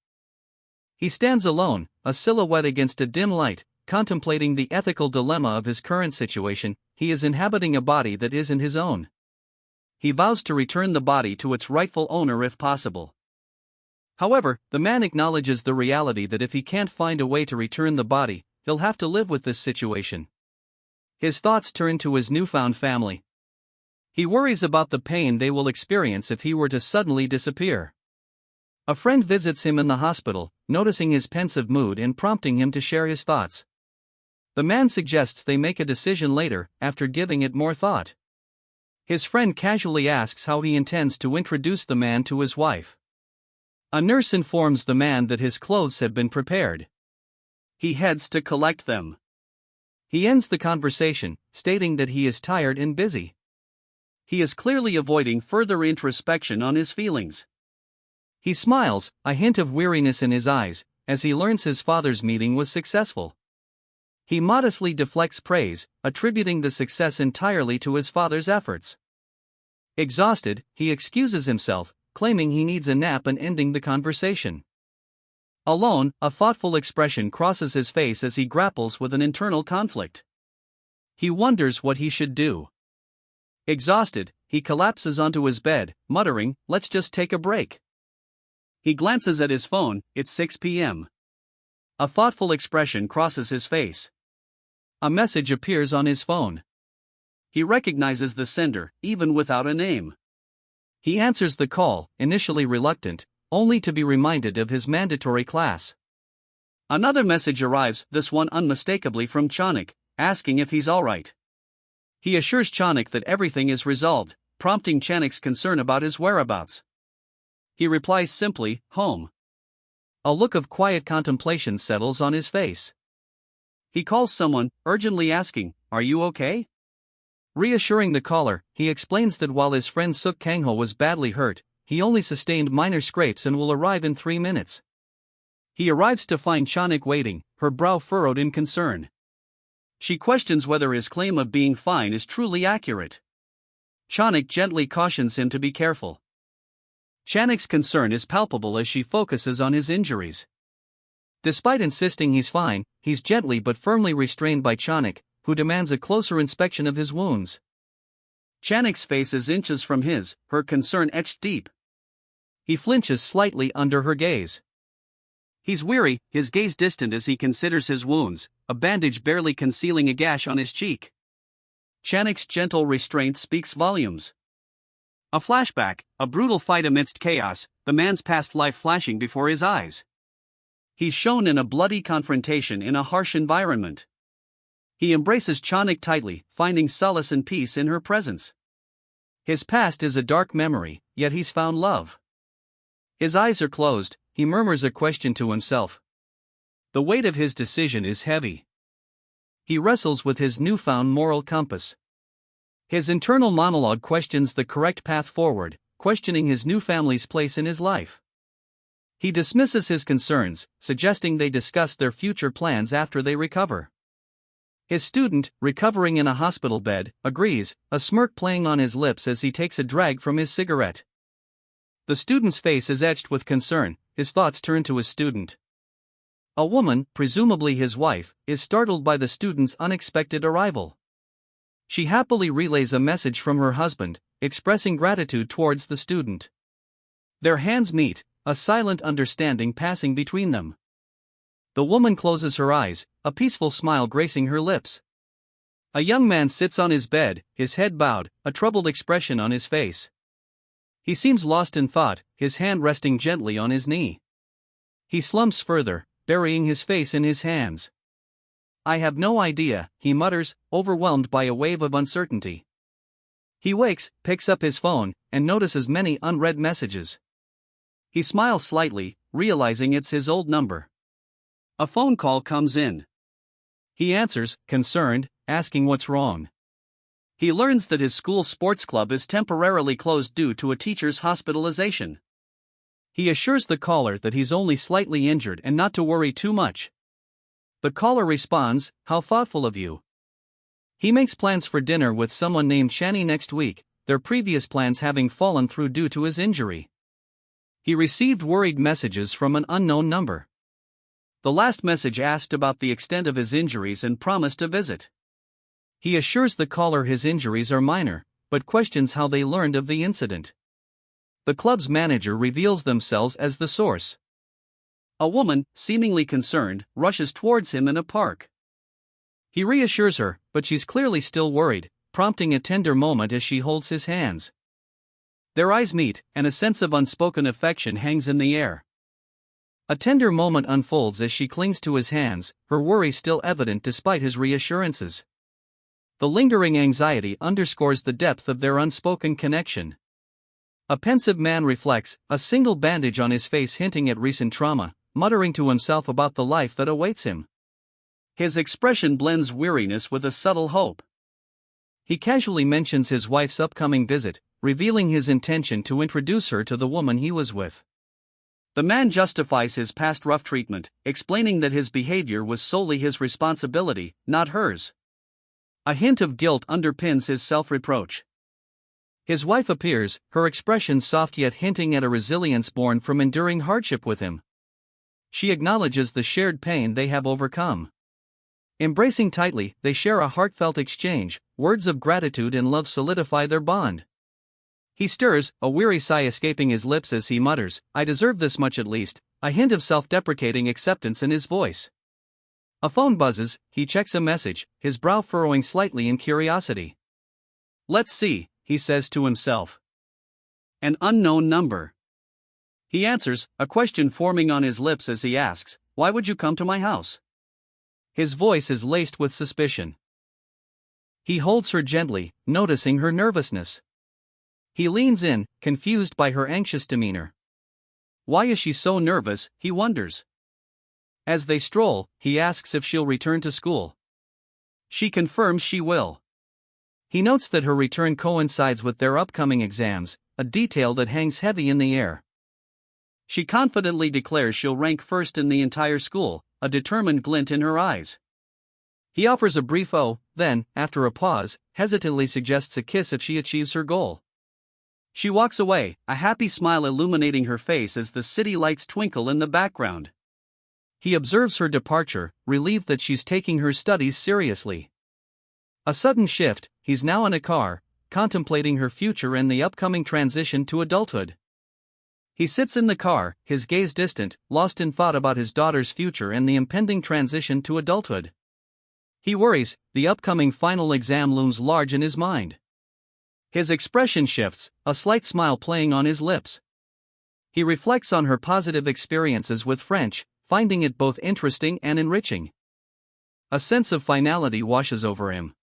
He stands alone, a silhouette against a dim light, contemplating the ethical dilemma of his current situation. He is inhabiting a body that isn't his own. He vows to return the body to its rightful owner if possible. However, the man acknowledges the reality that if he can't find a way to return the body, he'll have to live with this situation. His thoughts turn to his newfound family. He worries about the pain they will experience if he were to suddenly disappear. A friend visits him in the hospital, noticing his pensive mood and prompting him to share his thoughts. The man suggests they make a decision later, after giving it more thought. His friend casually asks how he intends to introduce the man to his wife. A nurse informs the man that his clothes have been prepared. He heads to collect them. He ends the conversation, stating that he is tired and busy. He is clearly avoiding further introspection on his feelings. He smiles, a hint of weariness in his eyes, as he learns his father's meeting was successful. He modestly deflects praise, attributing the success entirely to his father's efforts. Exhausted, he excuses himself, claiming he needs a nap and ending the conversation. Alone, a thoughtful expression crosses his face as he grapples with an internal conflict. He wonders what he should do. Exhausted, he collapses onto his bed, muttering, "Let's just take a break." He glances at his phone, it's 6 p.m. A thoughtful expression crosses his face. A message appears on his phone. He recognizes the sender, even without a name. He answers the call, initially reluctant, only to be reminded of his mandatory class. Another message arrives, this one unmistakably from Chanak, asking if he's alright. He assures Chanak that everything is resolved, prompting Chanak's concern about his whereabouts. He replies simply, "Home." A look of quiet contemplation settles on his face. He calls someone, urgently asking, "Are you okay?" Reassuring the caller, he explains that while his friend Suk Kangho was badly hurt, he only sustained minor scrapes and will arrive in 3 minutes. He arrives to find Chanak waiting, her brow furrowed in concern. She questions whether his claim of being fine is truly accurate. Chanak gently cautions him to be careful. Chanak's concern is palpable as she focuses on his injuries. Despite insisting he's fine, he's gently but firmly restrained by Chanak, who demands a closer inspection of his wounds. Chanek's face is inches from his, her concern etched deep. He flinches slightly under her gaze. He's weary, his gaze distant as he considers his wounds, a bandage barely concealing a gash on his cheek. Chanek's gentle restraint speaks volumes. A flashback, a brutal fight amidst chaos, the man's past life flashing before his eyes. He's shown in a bloody confrontation in a harsh environment. He embraces Chanek tightly, finding solace and peace in her presence. His past is a dark memory, yet he's found love. His eyes are closed, he murmurs a question to himself. The weight of his decision is heavy. He wrestles with his newfound moral compass. His internal monologue questions the correct path forward, questioning his new family's place in his life. He dismisses his concerns, suggesting they discuss their future plans after they recover. His student, recovering in a hospital bed, agrees, a smirk playing on his lips as he takes a drag from his cigarette. The student's face is etched with concern, his thoughts turn to his student. A woman, presumably his wife, is startled by the student's unexpected arrival. She happily relays a message from her husband, expressing gratitude towards the student. Their hands meet, a silent understanding passing between them. The woman closes her eyes, a peaceful smile gracing her lips. A young man sits on his bed, his head bowed, a troubled expression on his face. He seems lost in thought, his hand resting gently on his knee. He slumps further, burying his face in his hands. I have no idea, he mutters, overwhelmed by a wave of uncertainty. He wakes, picks up his phone, and notices many unread messages. He smiles slightly, realizing it's his old number. A phone call comes in. He answers, concerned, asking what's wrong. He learns that his school sports club is temporarily closed due to a teacher's hospitalization. He assures the caller that he's only slightly injured and not to worry too much. The caller responds, "How thoughtful of you." He makes plans for dinner with someone named Shani next week, their previous plans having fallen through due to his injury. He received worried messages from an unknown number. The last message asked about the extent of his injuries and promised a visit. He assures the caller his injuries are minor, but questions how they learned of the incident. The club's manager reveals themselves as the source. A woman, seemingly concerned, rushes towards him in a park. He reassures her, but she's clearly still worried, prompting a tender moment as she holds his hands. Their eyes meet, and a sense of unspoken affection hangs in the air. A tender moment unfolds as she clings to his hands, her worry still evident despite his reassurances. The lingering anxiety underscores the depth of their unspoken connection. A pensive man reflects, a single bandage on his face hinting at recent trauma, muttering to himself about the life that awaits him. His expression blends weariness with a subtle hope. He casually mentions his wife's upcoming visit, revealing his intention to introduce her to the woman he was with. The man justifies his past rough treatment, explaining that his behavior was solely his responsibility, not hers. A hint of guilt underpins his self-reproach. His wife appears, her expression soft yet hinting at a resilience born from enduring hardship with him. She acknowledges the shared pain they have overcome. Embracing tightly, they share a heartfelt exchange, words of gratitude and love solidify their bond. He stirs, a weary sigh escaping his lips as he mutters, "I deserve this much at least," a hint of self-deprecating acceptance in his voice. A phone buzzes, he checks a message, his brow furrowing slightly in curiosity. "Let's see," he says to himself. An unknown number. He answers, a question forming on his lips as he asks, "Why would you come to my house?" His voice is laced with suspicion. He holds her gently, noticing her nervousness. He leans in, confused by her anxious demeanor. Why is she so nervous, he wonders. As they stroll, he asks if she'll return to school. She confirms she will. He notes that her return coincides with their upcoming exams, a detail that hangs heavy in the air. She confidently declares she'll rank first in the entire school, a determined glint in her eyes. He offers a brief "oh," then, after a pause, hesitantly suggests a kiss if she achieves her goal. She walks away, a happy smile illuminating her face as the city lights twinkle in the background. He observes her departure, relieved that she's taking her studies seriously. A sudden shift, he's now in a car, contemplating her future and the upcoming transition to adulthood. He sits in the car, his gaze distant, lost in thought about his daughter's future and the impending transition to adulthood. He worries, the upcoming final exam looms large in his mind. His expression shifts, a slight smile playing on his lips. He reflects on her positive experiences with French, finding it both interesting and enriching. A sense of finality washes over him.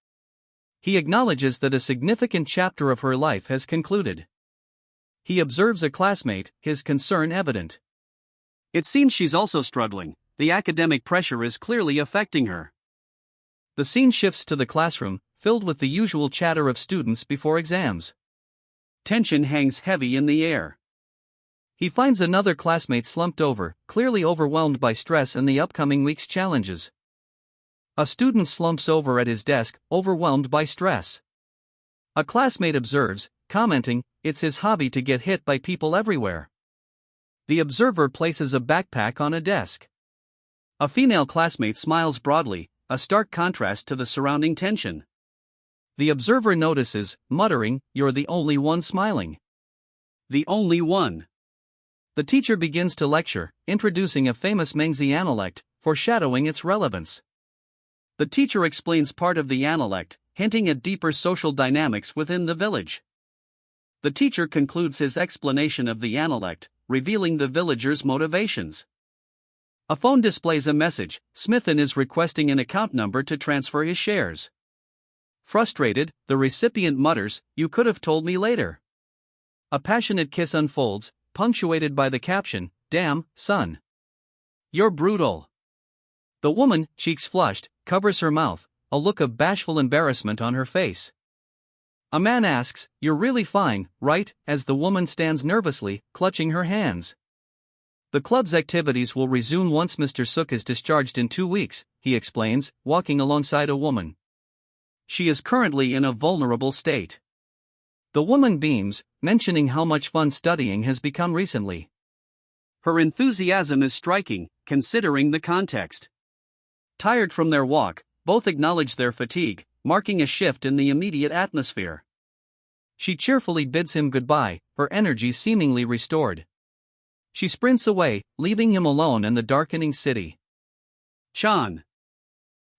He acknowledges that a significant chapter of her life has concluded. He observes a classmate, his concern evident. It seems she's also struggling. The academic pressure is clearly affecting her. The scene shifts to the classroom, filled with the usual chatter of students before exams. Tension hangs heavy in the air. He finds another classmate slumped over, clearly overwhelmed by stress and the upcoming week's challenges. A student slumps over at his desk, overwhelmed by stress. A classmate observes, commenting, it's his hobby to get hit by people everywhere. The observer places a backpack on a desk. A female classmate smiles broadly, a stark contrast to the surrounding tension. The observer notices, muttering, "You're the only one smiling." The only one. The teacher begins to lecture, introducing a famous Mengzi analect, foreshadowing its relevance. The teacher explains part of the analect, hinting at deeper social dynamics within the village. The teacher concludes his explanation of the analect, revealing the villagers' motivations. A phone displays a message, Smithen is requesting an account number to transfer his shares. Frustrated, the recipient mutters, "You could have told me later." A passionate kiss unfolds, punctuated by the caption, "Damn, son. You're brutal." The woman, cheeks flushed, covers her mouth, a look of bashful embarrassment on her face. A man asks, "You're really fine, right?" as the woman stands nervously, clutching her hands. The club's activities will resume once Mr. Suk is discharged in 2 weeks, he explains, walking alongside a woman. She is currently in a vulnerable state. The woman beams, mentioning how much fun studying has become recently. Her enthusiasm is striking, considering the context. Tired from their walk, both acknowledge their fatigue, marking a shift in the immediate atmosphere. She cheerfully bids him goodbye, her energy seemingly restored. She sprints away, leaving him alone in the darkening city. Chan.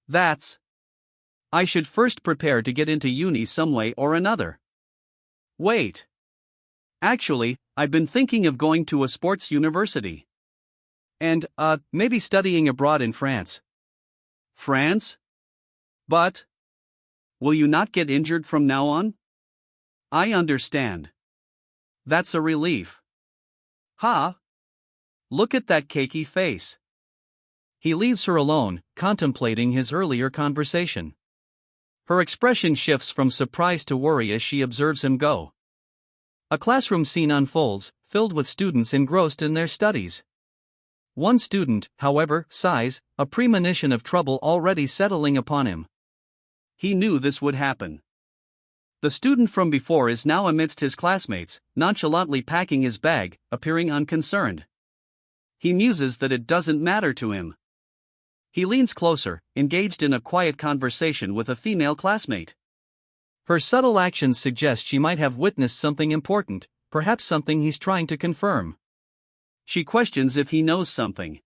That's. I should first prepare to get into uni some way or another. Wait. Actually, I've been thinking of going to a sports university. And, maybe studying abroad in France. France? But. Will you not get injured from now on? I understand. That's a relief. Ha! Look at that cakey face. He leaves her alone, contemplating his earlier conversation. Her expression shifts from surprise to worry as she observes him go. A classroom scene unfolds, filled with students engrossed in their studies. One student, however, sighs, a premonition of trouble already settling upon him. He knew this would happen. The student from before is now amidst his classmates, nonchalantly packing his bag, appearing unconcerned. He muses that it doesn't matter to him. He leans closer, engaged in a quiet conversation with a female classmate. Her subtle actions suggest she might have witnessed something important, perhaps something he's trying to confirm. She questions if he knows something.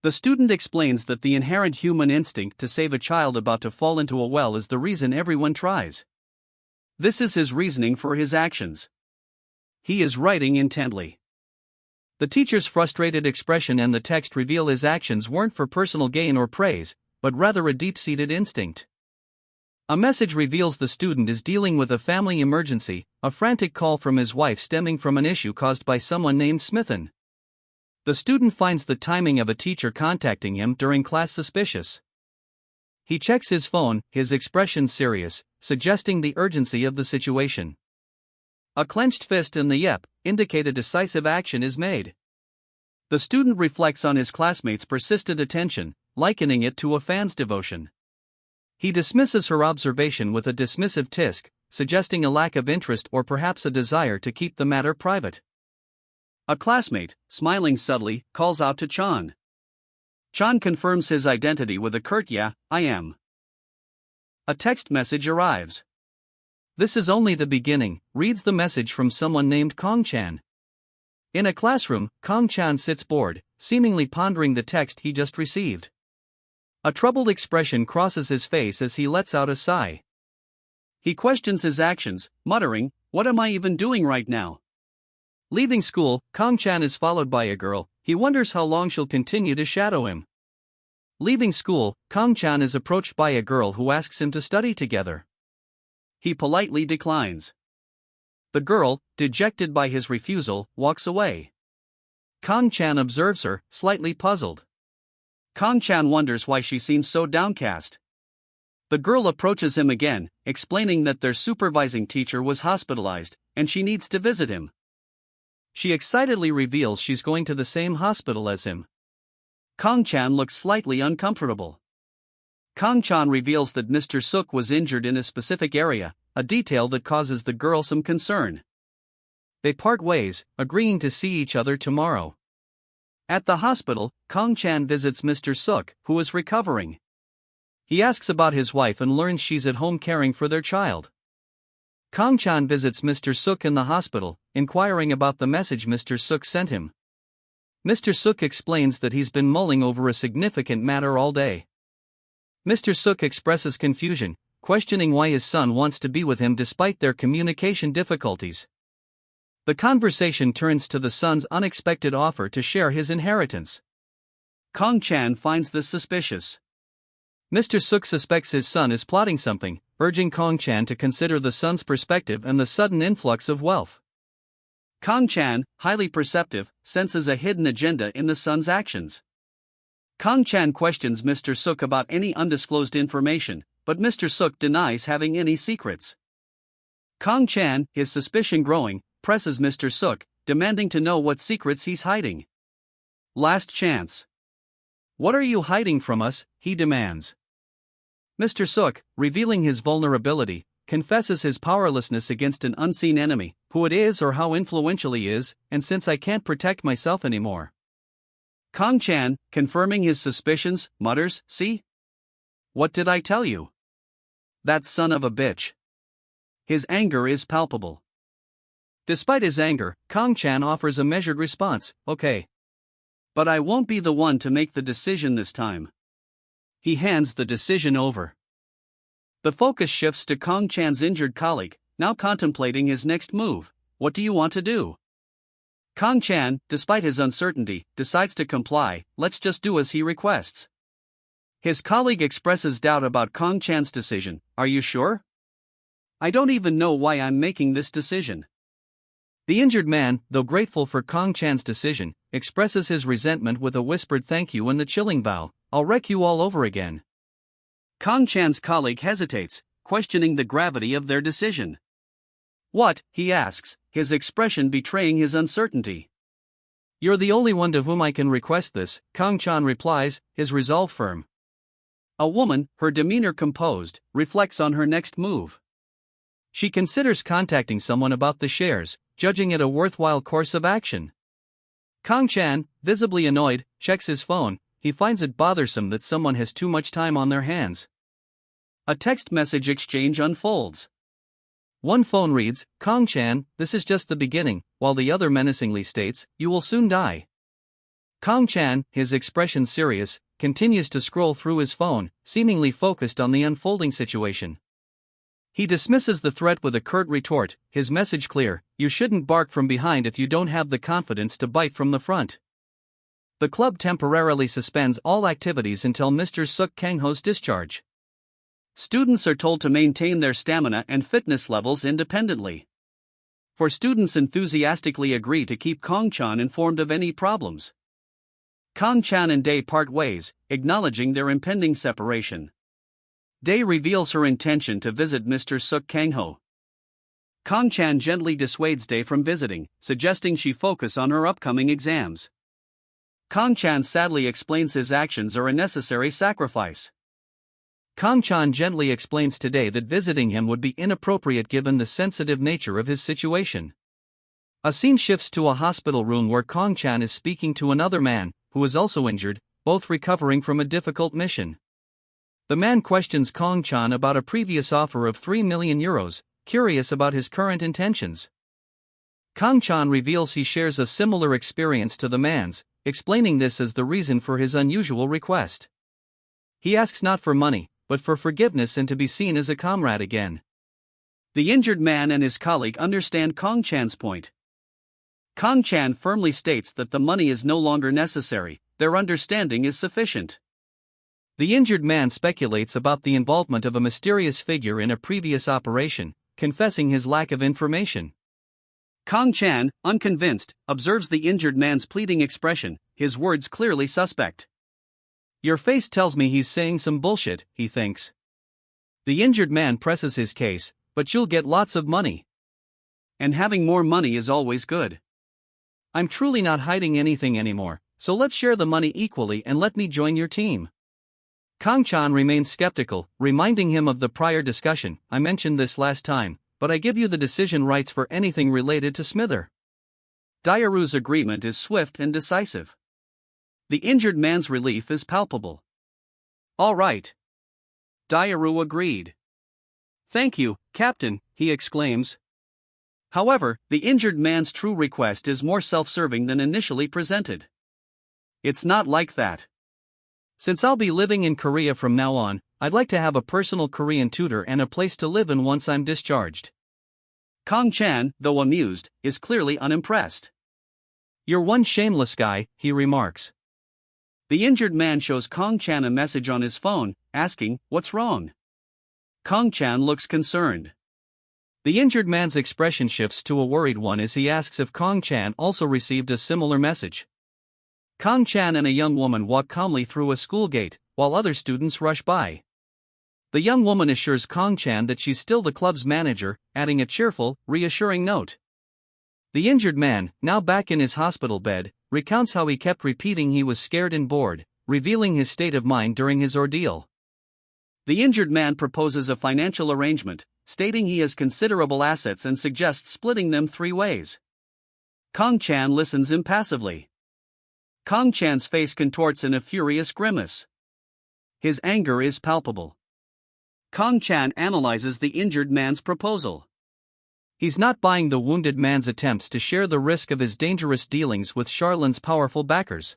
The student explains that the inherent human instinct to save a child about to fall into a well is the reason everyone tries. This is his reasoning for his actions. He is writing intently. The teacher's frustrated expression and the text reveal his actions weren't for personal gain or praise, but rather a deep-seated instinct. A message reveals the student is dealing with a family emergency, a frantic call from his wife stemming from an issue caused by someone named Smithen. The student finds the timing of a teacher contacting him during class suspicious. He checks his phone, his expression serious, suggesting the urgency of the situation. A clenched fist and the yep indicate a decisive action is made. The student reflects on his classmate's persistent attention, likening it to a fan's devotion. He dismisses her observation with a dismissive tisk, suggesting a lack of interest or perhaps a desire to keep the matter private. A classmate, smiling subtly, calls out to Chan. Chan confirms his identity with a curt "Yeah, I am." A text message arrives. "This is only the beginning," reads the message from someone named Kong-chan. In a classroom, Kong-chan sits bored, seemingly pondering the text he just received. A troubled expression crosses his face as he lets out a sigh. He questions his actions, muttering, "What am I even doing right now?" Leaving school, Kong-chan is followed by a girl. He wonders how long she'll continue to shadow him. Leaving school, Kong-chan is approached by a girl who asks him to study together. He politely declines. The girl, dejected by his refusal, walks away. Kong-chan observes her, slightly puzzled. Kong-chan wonders why she seems so downcast. The girl approaches him again, explaining that their supervising teacher was hospitalized, and she needs to visit him. She excitedly reveals she's going to the same hospital as him. Kong-chan looks slightly uncomfortable. Kong-chan reveals that Mr. Suk was injured in a specific area, a detail that causes the girl some concern. They part ways, agreeing to see each other tomorrow. At the hospital, Kong-chan visits Mr. Suk, who is recovering. He asks about his wife and learns she's at home caring for their child. Kong-chan visits Mr. Suk in the hospital, inquiring about the message Mr. Suk sent him. Mr. Suk explains that he's been mulling over a significant matter all day. Mr. Suk expresses confusion, questioning why his son wants to be with him despite their communication difficulties. The conversation turns to the son's unexpected offer to share his inheritance. Kong-chan finds this suspicious. Mr. Suk suspects his son is plotting something, urging Kong-chan to consider the son's perspective and the sudden influx of wealth. Kong-chan, highly perceptive, senses a hidden agenda in the son's actions. Kong-chan questions Mr. Suk about any undisclosed information, but Mr. Suk denies having any secrets. Kong-chan, his suspicion growing, presses Mr. Suk, demanding to know what secrets he's hiding. Last chance. "What are you hiding from us?" he demands. Mr. Suk, revealing his vulnerability, confesses his powerlessness against an unseen enemy, who it is or how influential he is, and since I can't protect myself anymore. Kong-chan, confirming his suspicions, mutters, "See? What did I tell you? That son of a bitch." His anger is palpable. Despite his anger, Kong-chan offers a measured response, "Okay. But I won't be the one to make the decision this time." He hands the decision over. The focus shifts to Kong-chan's injured colleague, now contemplating his next move. "What do you want to do?" Kong-chan, despite his uncertainty, decides to comply. "Let's just do as he requests." His colleague expresses doubt about Kong-chan's decision. "Are you sure? I don't even know why I'm making this decision." The injured man, though grateful for Kong-chan's decision, expresses his resentment with a whispered thank you and the chilling vow, "I'll wreck you all over again." Kong-chan's colleague hesitates, questioning the gravity of their decision. "What?" he asks, his expression betraying his uncertainty. "You're the only one to whom I can request this," Kong-chan replies, his resolve firm. A woman, her demeanor composed, reflects on her next move. She considers contacting someone about the shares, judging it a worthwhile course of action. Kong-chan, visibly annoyed, checks his phone. He finds it bothersome that someone has too much time on their hands. A text message exchange unfolds. One phone reads, "Kong-chan, this is just the beginning," while the other menacingly states, "You will soon die." Kong-chan, his expression serious, continues to scroll through his phone, seemingly focused on the unfolding situation. He dismisses the threat with a curt retort, his message clear: "You shouldn't bark from behind if you don't have the confidence to bite from the front." The club temporarily suspends all activities until Mr. Suk Kang-ho's discharge. Students are told to maintain their stamina and fitness levels independently. For students enthusiastically agree to keep Kong-chan informed of any problems. Kong-chan and Dae part ways, acknowledging their impending separation. Dae reveals her intention to visit Mr. Suk Kang-ho. Kong-chan gently dissuades Dae from visiting, suggesting she focus on her upcoming exams. Kong-chan sadly explains his actions are a necessary sacrifice. Kong-chan gently explains to Dae that visiting him would be inappropriate given the sensitive nature of his situation. A scene shifts to a hospital room where Kong-chan is speaking to another man, who is also injured, both recovering from a difficult mission. The man questions Kong-chan about a previous offer of 3 million euros, curious about his current intentions. Kong-chan reveals he shares a similar experience to the man's, explaining this as the reason for his unusual request. He asks not for money, but for forgiveness and to be seen as a comrade again. The injured man and his colleague understand Kong-chan's point. Kong-chan firmly states that the money is no longer necessary, their understanding is sufficient. The injured man speculates about the involvement of a mysterious figure in a previous operation, confessing his lack of information. Kong-chan, unconvinced, observes the injured man's pleading expression, his words clearly suspect. Your face tells me he's saying some bullshit, he thinks. The injured man presses his case, but you'll get lots of money. And having more money is always good. I'm truly not hiding anything anymore, so let's share the money equally and let me join your team. Kong-chan remains skeptical, reminding him of the prior discussion. I mentioned this last time, but I give you the decision rights for anything related to Smither. Dairu's agreement is swift and decisive. The injured man's relief is palpable. All right. Dairu agreed. Thank you, Captain, he exclaims. However, the injured man's true request is more self-serving than initially presented. It's not like that. Since I'll be living in Korea from now on, I'd like to have a personal Korean tutor and a place to live in once I'm discharged. Kong-chan, though amused, is clearly unimpressed. You're one shameless guy, he remarks. The injured man shows Kong-chan a message on his phone, asking, what's wrong? Kong-chan looks concerned. The injured man's expression shifts to a worried one as he asks if Kong-chan also received a similar message. Kong-chan and a young woman walk calmly through a school gate, while other students rush by. The young woman assures Kong-chan that she's still the club's manager, adding a cheerful, reassuring note. The injured man, now back in his hospital bed, recounts how he kept repeating he was scared and bored, revealing his state of mind during his ordeal. The injured man proposes a financial arrangement, stating he has considerable assets and suggests splitting them 3 ways. Kong-chan listens impassively. Kong-chan's face contorts in a furious grimace. His anger is palpable. Kong-chan analyzes the injured man's proposal. He's not buying the wounded man's attempts to share the risk of his dangerous dealings with Charlin's powerful backers.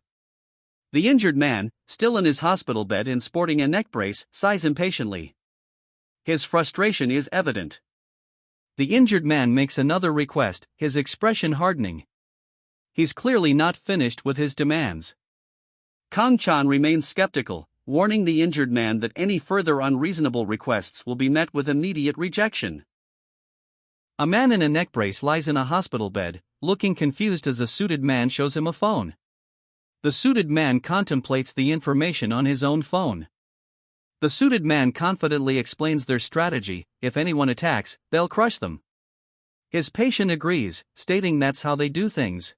The injured man, still in his hospital bed and sporting a neck brace, sighs impatiently. His frustration is evident. The injured man makes another request, his expression hardening. He's clearly not finished with his demands. Kong-chan remains skeptical, warning the injured man that any further unreasonable requests will be met with immediate rejection. A man in a neck brace lies in a hospital bed, looking confused as a suited man shows him a phone. The suited man contemplates the information on his own phone. The suited man confidently explains their strategy: if anyone attacks, they'll crush them. His patient agrees, stating that's how they do things.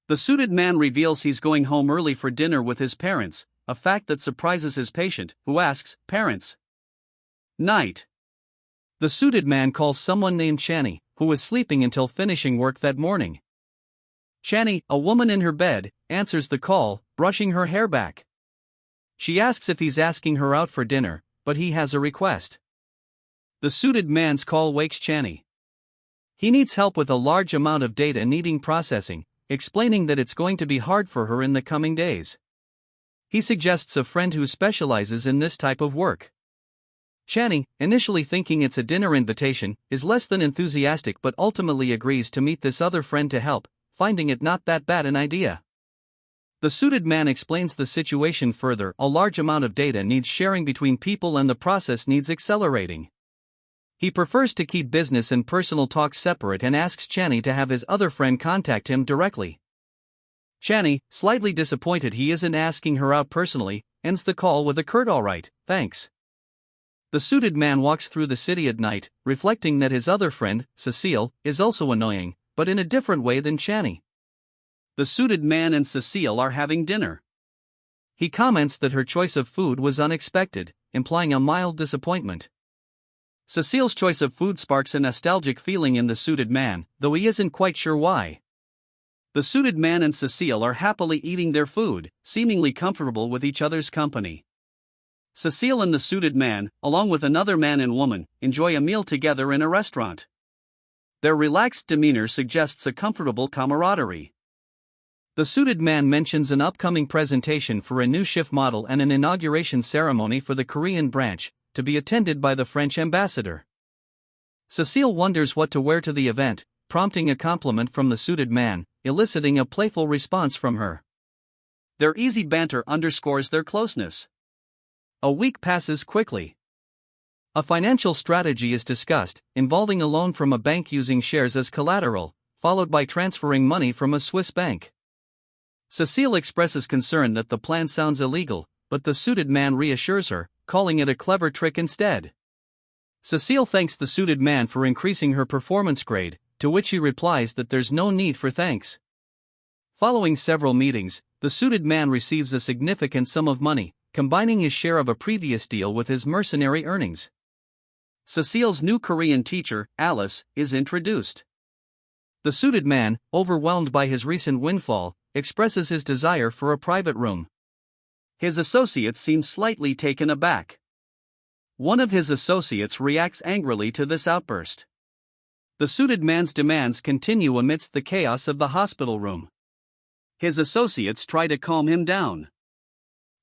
The suited man reveals he's going home early for dinner with his parents, a fact that surprises his patient, who asks, "Parents?" Night. The suited man calls someone named Chani, who was sleeping until finishing work that morning. Chani, a woman in her bed, answers the call, brushing her hair back. She asks if he's asking her out for dinner, but he has a request. The suited man's call wakes Chani. He needs help with a large amount of data needing processing, explaining that it's going to be hard for her in the coming days. He suggests a friend who specializes in this type of work. Chani, initially thinking it's a dinner invitation, is less than enthusiastic but ultimately agrees to meet this other friend to help, finding it not that bad an idea. The suited man explains the situation further: a large amount of data needs sharing between people and the process needs accelerating. He prefers to keep business and personal talks separate and asks Chani to have his other friend contact him directly. Chani, slightly disappointed he isn't asking her out personally, ends the call with a curt "alright, thanks." The suited man walks through the city at night, reflecting that his other friend, Cecile, is also annoying, but in a different way than Chani. The suited man and Cecile are having dinner. He comments that her choice of food was unexpected, implying a mild disappointment. Cecile's choice of food sparks a nostalgic feeling in the suited man, though he isn't quite sure why. The suited man and Cecile are happily eating their food, seemingly comfortable with each other's company. Cecile and the suited man, along with another man and woman, enjoy a meal together in a restaurant. Their relaxed demeanor suggests a comfortable camaraderie. The suited man mentions an upcoming presentation for a new shift model and an inauguration ceremony for the Korean branch, to be attended by the French ambassador. Cecile wonders what to wear to the event, prompting a compliment from the suited man, eliciting a playful response from her. Their easy banter underscores their closeness. A week passes quickly. A financial strategy is discussed, involving a loan from a bank using shares as collateral, followed by transferring money from a Swiss bank. Cecile expresses concern that the plan sounds illegal, but the suited man reassures her, calling it a clever trick instead. Cecile thanks the suited man for increasing her performance grade, to which he replies that there's no need for thanks. Following several meetings, the suited man receives a significant sum of money, combining his share of a previous deal with his mercenary earnings. Cecile's new Korean teacher, Alice, is introduced. The suited man, overwhelmed by his recent windfall, expresses his desire for a private room. His associates seem slightly taken aback. One of his associates reacts angrily to this outburst. The suited man's demands continue amidst the chaos of the hospital room. His associates try to calm him down.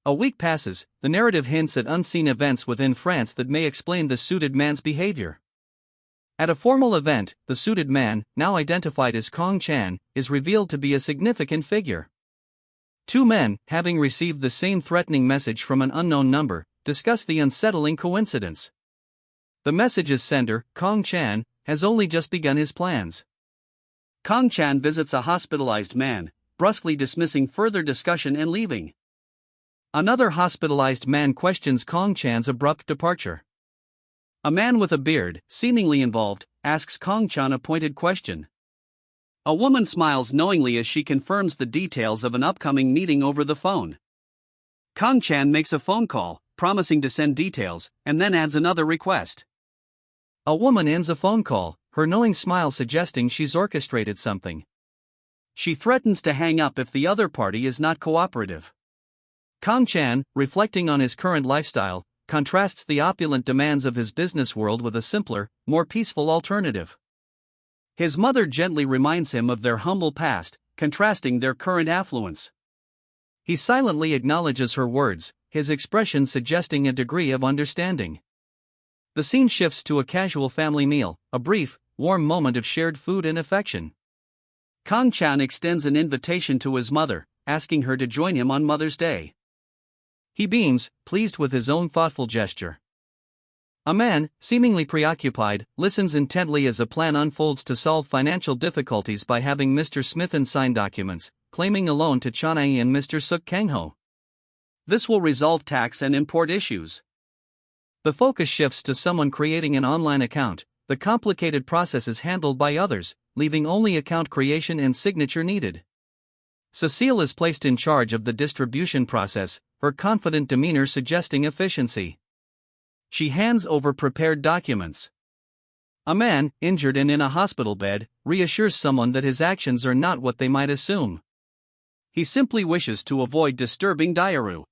A week passes, the narrative hints at unseen events within France that may explain the suited man's behavior. At a formal event, the suited man, now identified as Kong Chan, is revealed to be a significant figure. Two men, having received the same threatening message from an unknown number, discuss the unsettling coincidence. The message's sender, Kong Chan, has only just begun his plans. Kong Chan visits a hospitalized man, brusquely dismissing further discussion and leaving. Another hospitalized man questions Kong Chan's abrupt departure. A man with a beard, seemingly involved, asks Kong Chan a pointed question. A woman smiles knowingly as she confirms the details of an upcoming meeting over the phone. Kong Chan makes a phone call, promising to send details, and then adds another request. A woman ends a phone call, her knowing smile suggesting she's orchestrated something. She threatens to hang up if the other party is not cooperative. Kong Chan, reflecting on his current lifestyle, contrasts the opulent demands of his business world with a simpler, more peaceful alternative. His mother gently reminds him of their humble past, contrasting their current affluence. He silently acknowledges her words, his expression suggesting a degree of understanding. The scene shifts to a casual family meal, a brief, warm moment of shared food and affection. Kong Chan extends an invitation to his mother, asking her to join him on Mother's Day. He beams, pleased with his own thoughtful gesture. A man, seemingly preoccupied, listens intently as a plan unfolds to solve financial difficulties by having Mr. Smithen sign documents, claiming a loan to Chanae and Mr. Suk Kang-ho. This will resolve tax and import issues. The focus shifts to someone creating an online account. The complicated process is handled by others, leaving only account creation and signature needed. Cecile is placed in charge of the distribution process, her confident demeanor suggesting efficiency. She hands over prepared documents. A man, injured and in a hospital bed, reassures someone that his actions are not what they might assume. He simply wishes to avoid disturbing Diaru.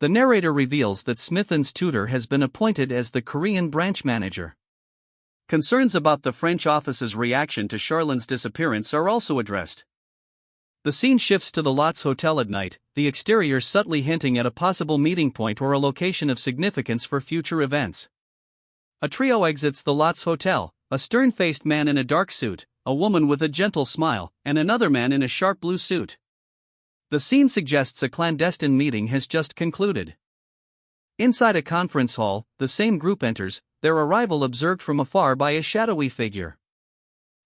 The narrator reveals that Smithen's tutor has been appointed as the Korean branch manager. Concerns about the French office's reaction to Charlene's disappearance are also addressed. The scene shifts to the Lots Hotel at night, the exterior subtly hinting at a possible meeting point or a location of significance for future events. A trio exits the Lots Hotel, a stern-faced man in a dark suit, a woman with a gentle smile, and another man in a sharp blue suit. The scene suggests a clandestine meeting has just concluded. Inside a conference hall, the same group enters, their arrival observed from afar by a shadowy figure.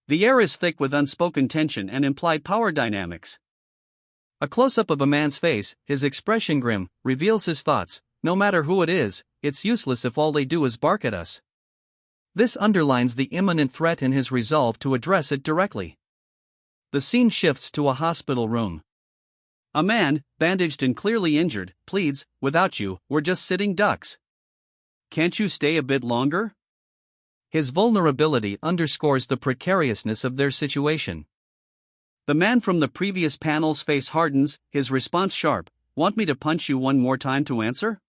The air is thick with unspoken tension and implied power dynamics. A close-up of a man's face, his expression grim, reveals his thoughts. No matter who it is, it's useless if all they do is bark at us. This underlines the imminent threat and his resolve to address it directly. The scene shifts to a hospital room. A man, bandaged and clearly injured, pleads, "Without you, we're just sitting ducks. Can't you stay a bit longer?" His vulnerability underscores the precariousness of their situation. The man from the previous panel's face hardens, his response sharp, "Want me to punch you one more time to answer?"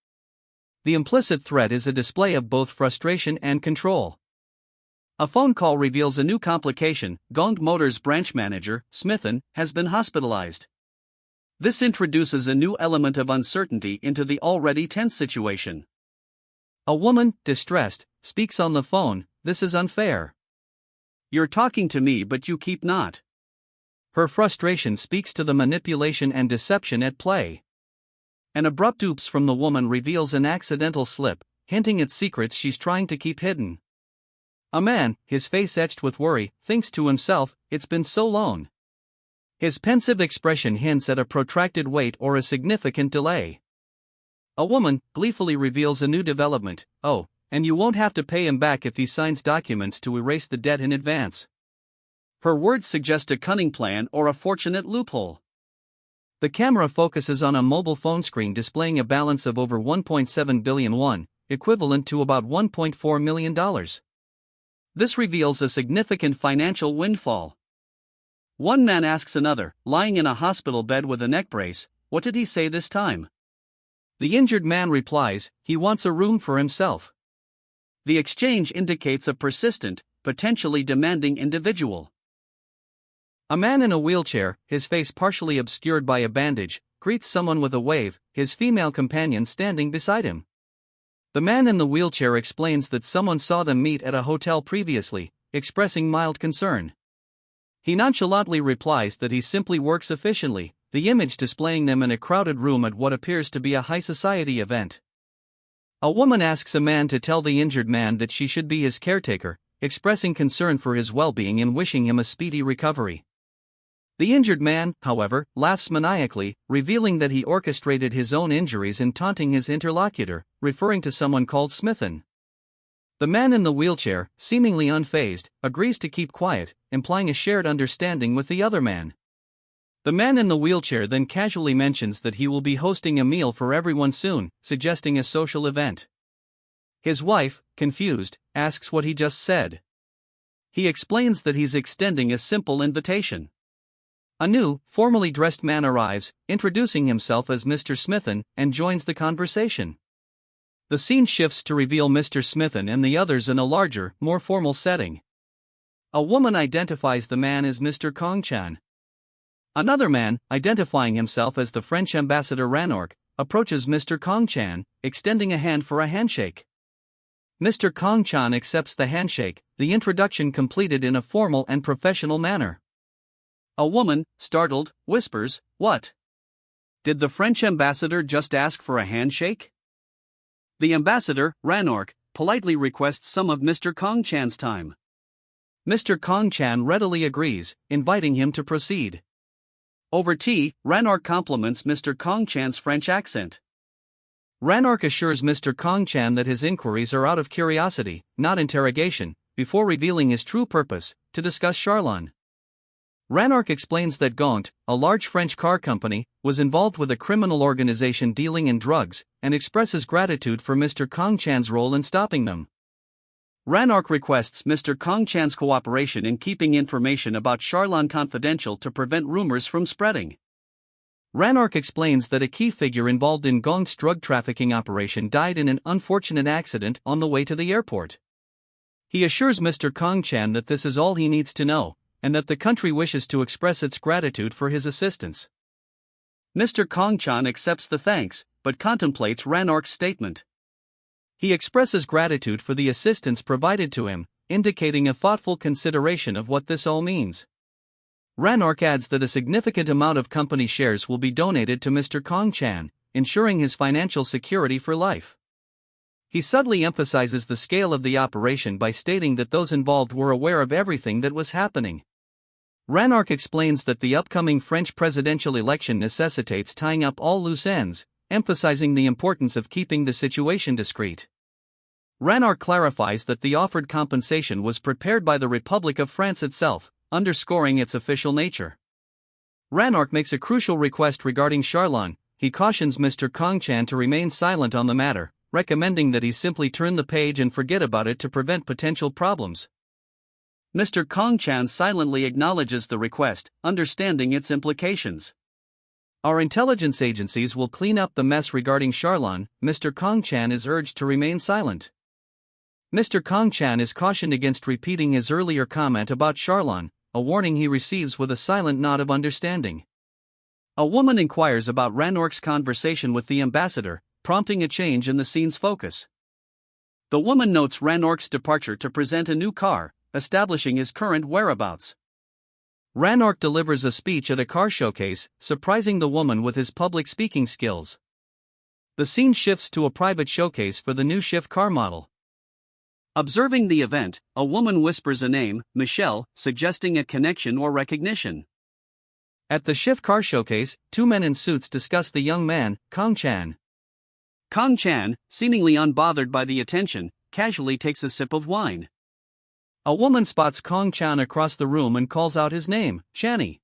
The implicit threat is a display of both frustration and control. A phone call reveals a new complication. Gong Motors branch manager, Smithen, has been hospitalized. This introduces a new element of uncertainty into the already tense situation. A woman, distressed, speaks on the phone. This is unfair. You're talking to me but you keep not. Her frustration speaks to the manipulation and deception at play. An abrupt oops from the woman reveals an accidental slip, hinting at secrets she's trying to keep hidden. A man, his face etched with worry, thinks to himself, "It's been so long." His pensive expression hints at a protracted wait or a significant delay. A woman gleefully reveals a new development. "Oh, and you won't have to pay him back if he signs documents to erase the debt in advance." Her words suggest a cunning plan or a fortunate loophole. The camera focuses on a mobile phone screen displaying a balance of over 1.7 billion won, equivalent to about $1.4 million. This reveals a significant financial windfall. One man asks another, lying in a hospital bed with a neck brace, "What did he say this time?" The injured man replies, "He wants a room for himself." The exchange indicates a persistent, potentially demanding individual. A man in a wheelchair, his face partially obscured by a bandage, greets someone with a wave, his female companion standing beside him. The man in the wheelchair explains that someone saw them meet at a hotel previously, expressing mild concern. He nonchalantly replies that he simply works efficiently, the image displaying them in a crowded room at what appears to be a high society event. A woman asks a man to tell the injured man that she should be his caretaker, expressing concern for his well-being and wishing him a speedy recovery. The injured man, however, laughs maniacally, revealing that he orchestrated his own injuries and taunting his interlocutor, referring to someone called Smithen. The man in the wheelchair, seemingly unfazed, agrees to keep quiet, implying a shared understanding with the other man. The man in the wheelchair then casually mentions that he will be hosting a meal for everyone soon, suggesting a social event. His wife, confused, asks what he just said. He explains that he's extending a simple invitation. A new, formally dressed man arrives, introducing himself as Mr. Smithen, and joins the conversation. The scene shifts to reveal Mr. Smithen and the others in a larger, more formal setting. A woman identifies the man as Mr. Kong-chan. Another man, identifying himself as the French ambassador Ranork, approaches Mr. Kong-chan, extending a hand for a handshake. Mr. Kong-chan accepts the handshake, the introduction completed in a formal and professional manner. A woman, startled, whispers, "What? Did the French ambassador just ask for a handshake?" The ambassador, Ranork, politely requests some of Mr. Kong-chan's time. Mr. Kong-chan readily agrees, inviting him to proceed. Over tea, Ranork compliments Mr. Kong-chan's French accent. Ranork assures Mr. Kong-chan that his inquiries are out of curiosity, not interrogation, before revealing his true purpose, to discuss Charlon. Ranork explains that Gaunt, a large French car company, was involved with a criminal organization dealing in drugs, and expresses gratitude for Mr. Kong-chan's role in stopping them. Ranork requests Mr. Kong-chan's cooperation in keeping information about Charlon confidential to prevent rumors from spreading. Ranork explains that a key figure involved in Gaunt's drug trafficking operation died in an unfortunate accident on the way to the airport. He assures Mr. Kong-chan that this is all he needs to know, and that the country wishes to express its gratitude for his assistance. Mr. Kong-chan accepts the thanks, but contemplates Ranork's statement. He expresses gratitude for the assistance provided to him, indicating a thoughtful consideration of what this all means. Ranork adds that a significant amount of company shares will be donated to Mr. Kong-chan, ensuring his financial security for life. He subtly emphasizes the scale of the operation by stating that those involved were aware of everything that was happening. Ranork explains that the upcoming French presidential election necessitates tying up all loose ends, emphasizing the importance of keeping the situation discreet. Ranork clarifies that the offered compensation was prepared by the Republic of France itself, underscoring its official nature. Ranork makes a crucial request regarding Charlon. He cautions Mr. Kong-chan to remain silent on the matter, recommending that he simply turn the page and forget about it to prevent potential problems. Mr. Kong-chan silently acknowledges the request, understanding its implications. Our intelligence agencies will clean up the mess regarding Charlon. Mr. Kong Chan is urged to remain silent. Mr. Kong Chan is cautioned against repeating his earlier comment about Charlon, a warning he receives with a silent nod of understanding. A woman inquires about Ranork's conversation with the ambassador, prompting a change in the scene's focus. The woman notes Ranork's departure to present a new car, establishing his current whereabouts. Ranork delivers a speech at a car showcase, surprising the woman with his public speaking skills. The scene shifts to a private showcase for the new Shift car model. Observing the event, a woman whispers a name, Michelle, suggesting a connection or recognition. At the Shift car showcase, two men in suits discuss the young man, Kong Chan. Kong Chan, seemingly unbothered by the attention, casually takes a sip of wine. A woman spots Kong Chan across the room and calls out his name, Channy.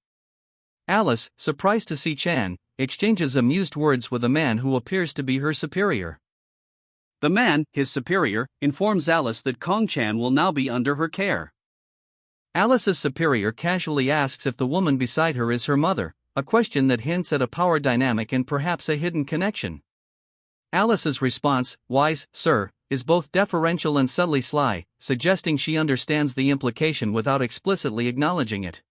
Alice, surprised to see Chan, exchanges amused words with a man who appears to be her superior. The man, his superior, informs Alice that Kong Chan will now be under her care. Alice's superior casually asks if the woman beside her is her mother, a question that hints at a power dynamic and perhaps a hidden connection. Alice's response, "Wise, sir," is both deferential and subtly sly, suggesting she understands the implication without explicitly acknowledging it.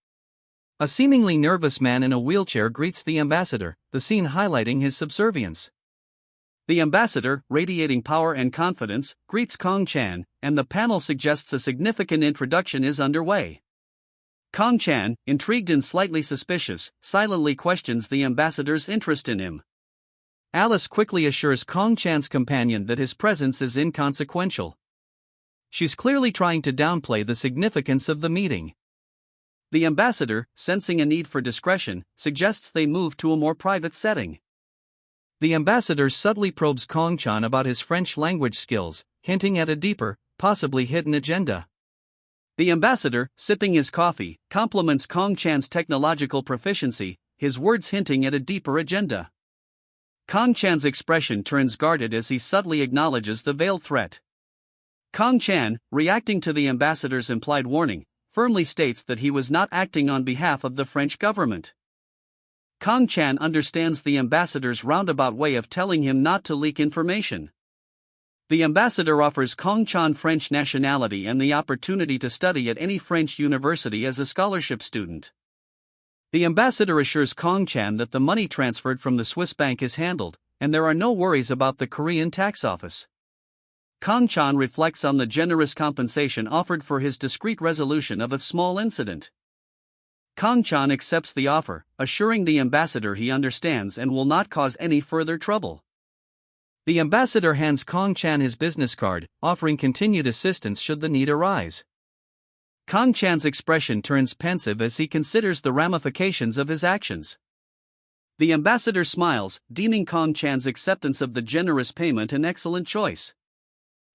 A seemingly nervous man in a wheelchair greets the ambassador, the scene highlighting his subservience. The ambassador, radiating power and confidence, greets Kong Chan, and the panel suggests a significant introduction is underway. Kong Chan, intrigued and slightly suspicious, silently questions the ambassador's interest in him. Alice quickly assures Kong Chan's companion that his presence is inconsequential. She's clearly trying to downplay the significance of the meeting. The ambassador, sensing a need for discretion, suggests they move to a more private setting. The ambassador subtly probes Kong Chan about his French language skills, hinting at a deeper, possibly hidden agenda. The ambassador, sipping his coffee, compliments Kong Chan's technological proficiency, his words hinting at a deeper agenda. Kong Chan's expression turns guarded as he subtly acknowledges the veiled threat. Kong Chan, reacting to the ambassador's implied warning, firmly states that he was not acting on behalf of the French government. Kong Chan understands the ambassador's roundabout way of telling him not to leak information. The ambassador offers Kong Chan French nationality and the opportunity to study at any French university as a scholarship student. The ambassador assures Kong Chan that the money transferred from the Swiss bank is handled, and there are no worries about the Korean tax office. Kong Chan reflects on the generous compensation offered for his discreet resolution of a small incident. Kong Chan accepts the offer, assuring the ambassador he understands and will not cause any further trouble. The ambassador hands Kong Chan his business card, offering continued assistance should the need arise. Kong Chan's expression turns pensive as he considers the ramifications of his actions. The ambassador smiles, deeming Kong Chan's acceptance of the generous payment an excellent choice.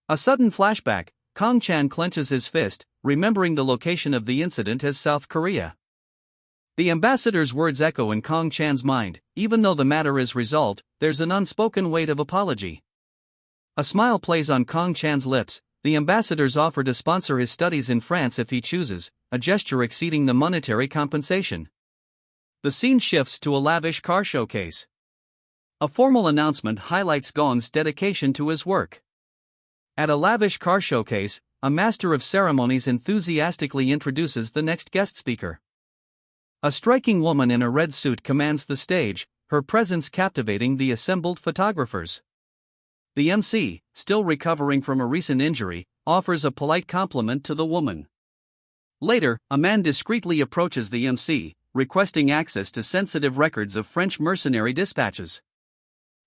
A sudden flashback, Kong Chan clenches his fist, remembering the location of the incident as South Korea. The ambassador's words echo in Kong Chan's mind, even though the matter is resolved, there's an unspoken weight of apology. A smile plays on Kong Chan's lips, the ambassador's offer to sponsor his studies in France if he chooses, a gesture exceeding the monetary compensation. The scene shifts to a lavish car showcase. A formal announcement highlights Gong's dedication to his work. At a lavish car showcase, a master of ceremonies enthusiastically introduces the next guest speaker. A striking woman in a red suit commands the stage, her presence captivating the assembled photographers. The MC, still recovering from a recent injury, offers a polite compliment to the woman. Later, a man discreetly approaches the MC, requesting access to sensitive records of French mercenary dispatches.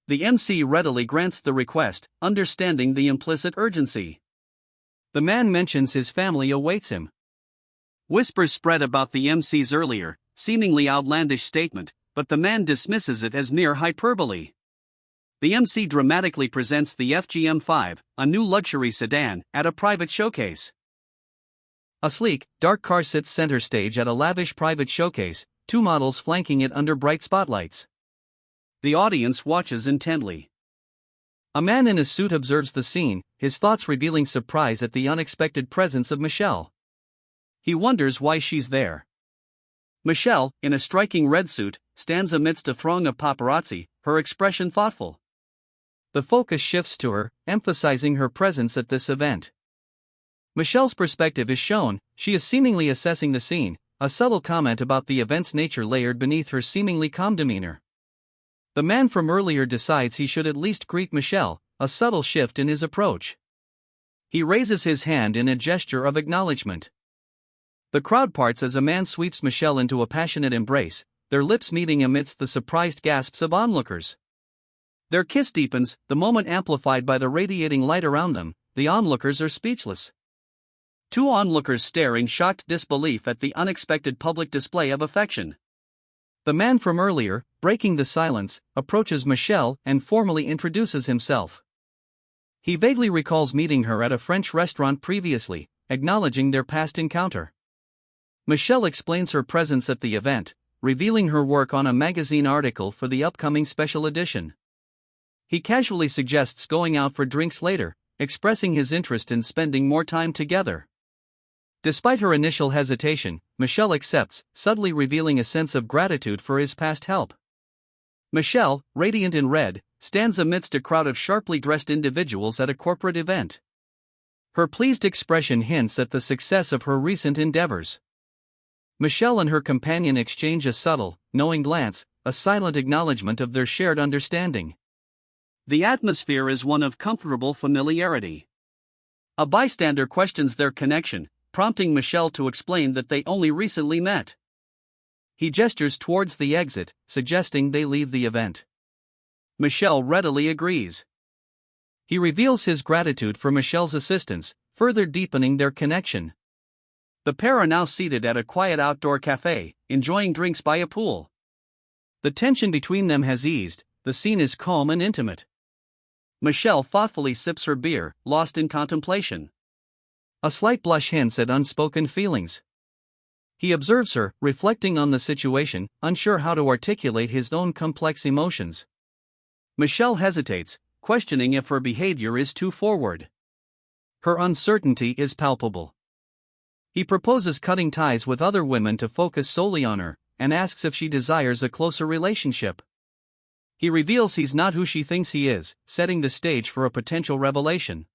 The MC readily grants the request, understanding the implicit urgency. The man mentions his family awaits him. Whispers spread about the MC's earlier, seemingly outlandish statement, but the man dismisses it as mere hyperbole. The MC dramatically presents the FGM5, a new luxury sedan, at a private showcase. A sleek, dark car sits center stage at a lavish private showcase, two models flanking it under bright spotlights. The audience watches intently. A man in a suit observes the scene, his thoughts revealing surprise at the unexpected presence of Michelle. He wonders why she's there. Michelle, in a striking red suit, stands amidst a throng of paparazzi, her expression thoughtful. The focus shifts to her, emphasizing her presence at this event. Michelle's perspective is shown, she is seemingly assessing the scene, a subtle comment about the event's nature layered beneath her seemingly calm demeanor. The man from earlier decides he should at least greet Michelle, a subtle shift in his approach. He raises his hand in a gesture of acknowledgement. The crowd parts as a man sweeps Michelle into a passionate embrace, their lips meeting amidst the surprised gasps of onlookers. Their kiss deepens, the moment amplified by the radiating light around them. The onlookers are speechless. Two onlookers stare in shocked disbelief at the unexpected public display of affection. The man from earlier, breaking the silence, approaches Michelle and formally introduces himself. He vaguely recalls meeting her at a French restaurant previously, acknowledging their past encounter. Michelle explains her presence at the event, revealing her work on a magazine article for the upcoming special edition. He casually suggests going out for drinks later, expressing his interest in spending more time together. Despite her initial hesitation, Michelle accepts, subtly revealing a sense of gratitude for his past help. Michelle, radiant in red, stands amidst a crowd of sharply dressed individuals at a corporate event. Her pleased expression hints at the success of her recent endeavors. Michelle and her companion exchange a subtle, knowing glance, a silent acknowledgement of their shared understanding. The atmosphere is one of comfortable familiarity. A bystander questions their connection, prompting Michelle to explain that they only recently met. He gestures towards the exit, suggesting they leave the event. Michelle readily agrees. He reveals his gratitude for Michelle's assistance, further deepening their connection. The pair are now seated at a quiet outdoor cafe, enjoying drinks by a pool. The tension between them has eased, the scene is calm and intimate. Michelle thoughtfully sips her beer, lost in contemplation. A slight blush hints at unspoken feelings. He observes her, reflecting on the situation, unsure how to articulate his own complex emotions. Michelle hesitates, questioning if her behavior is too forward. Her uncertainty is palpable. He proposes cutting ties with other women to focus solely on her, and asks if she desires a closer relationship. He reveals he's not who she thinks he is, setting the stage for a potential revelation.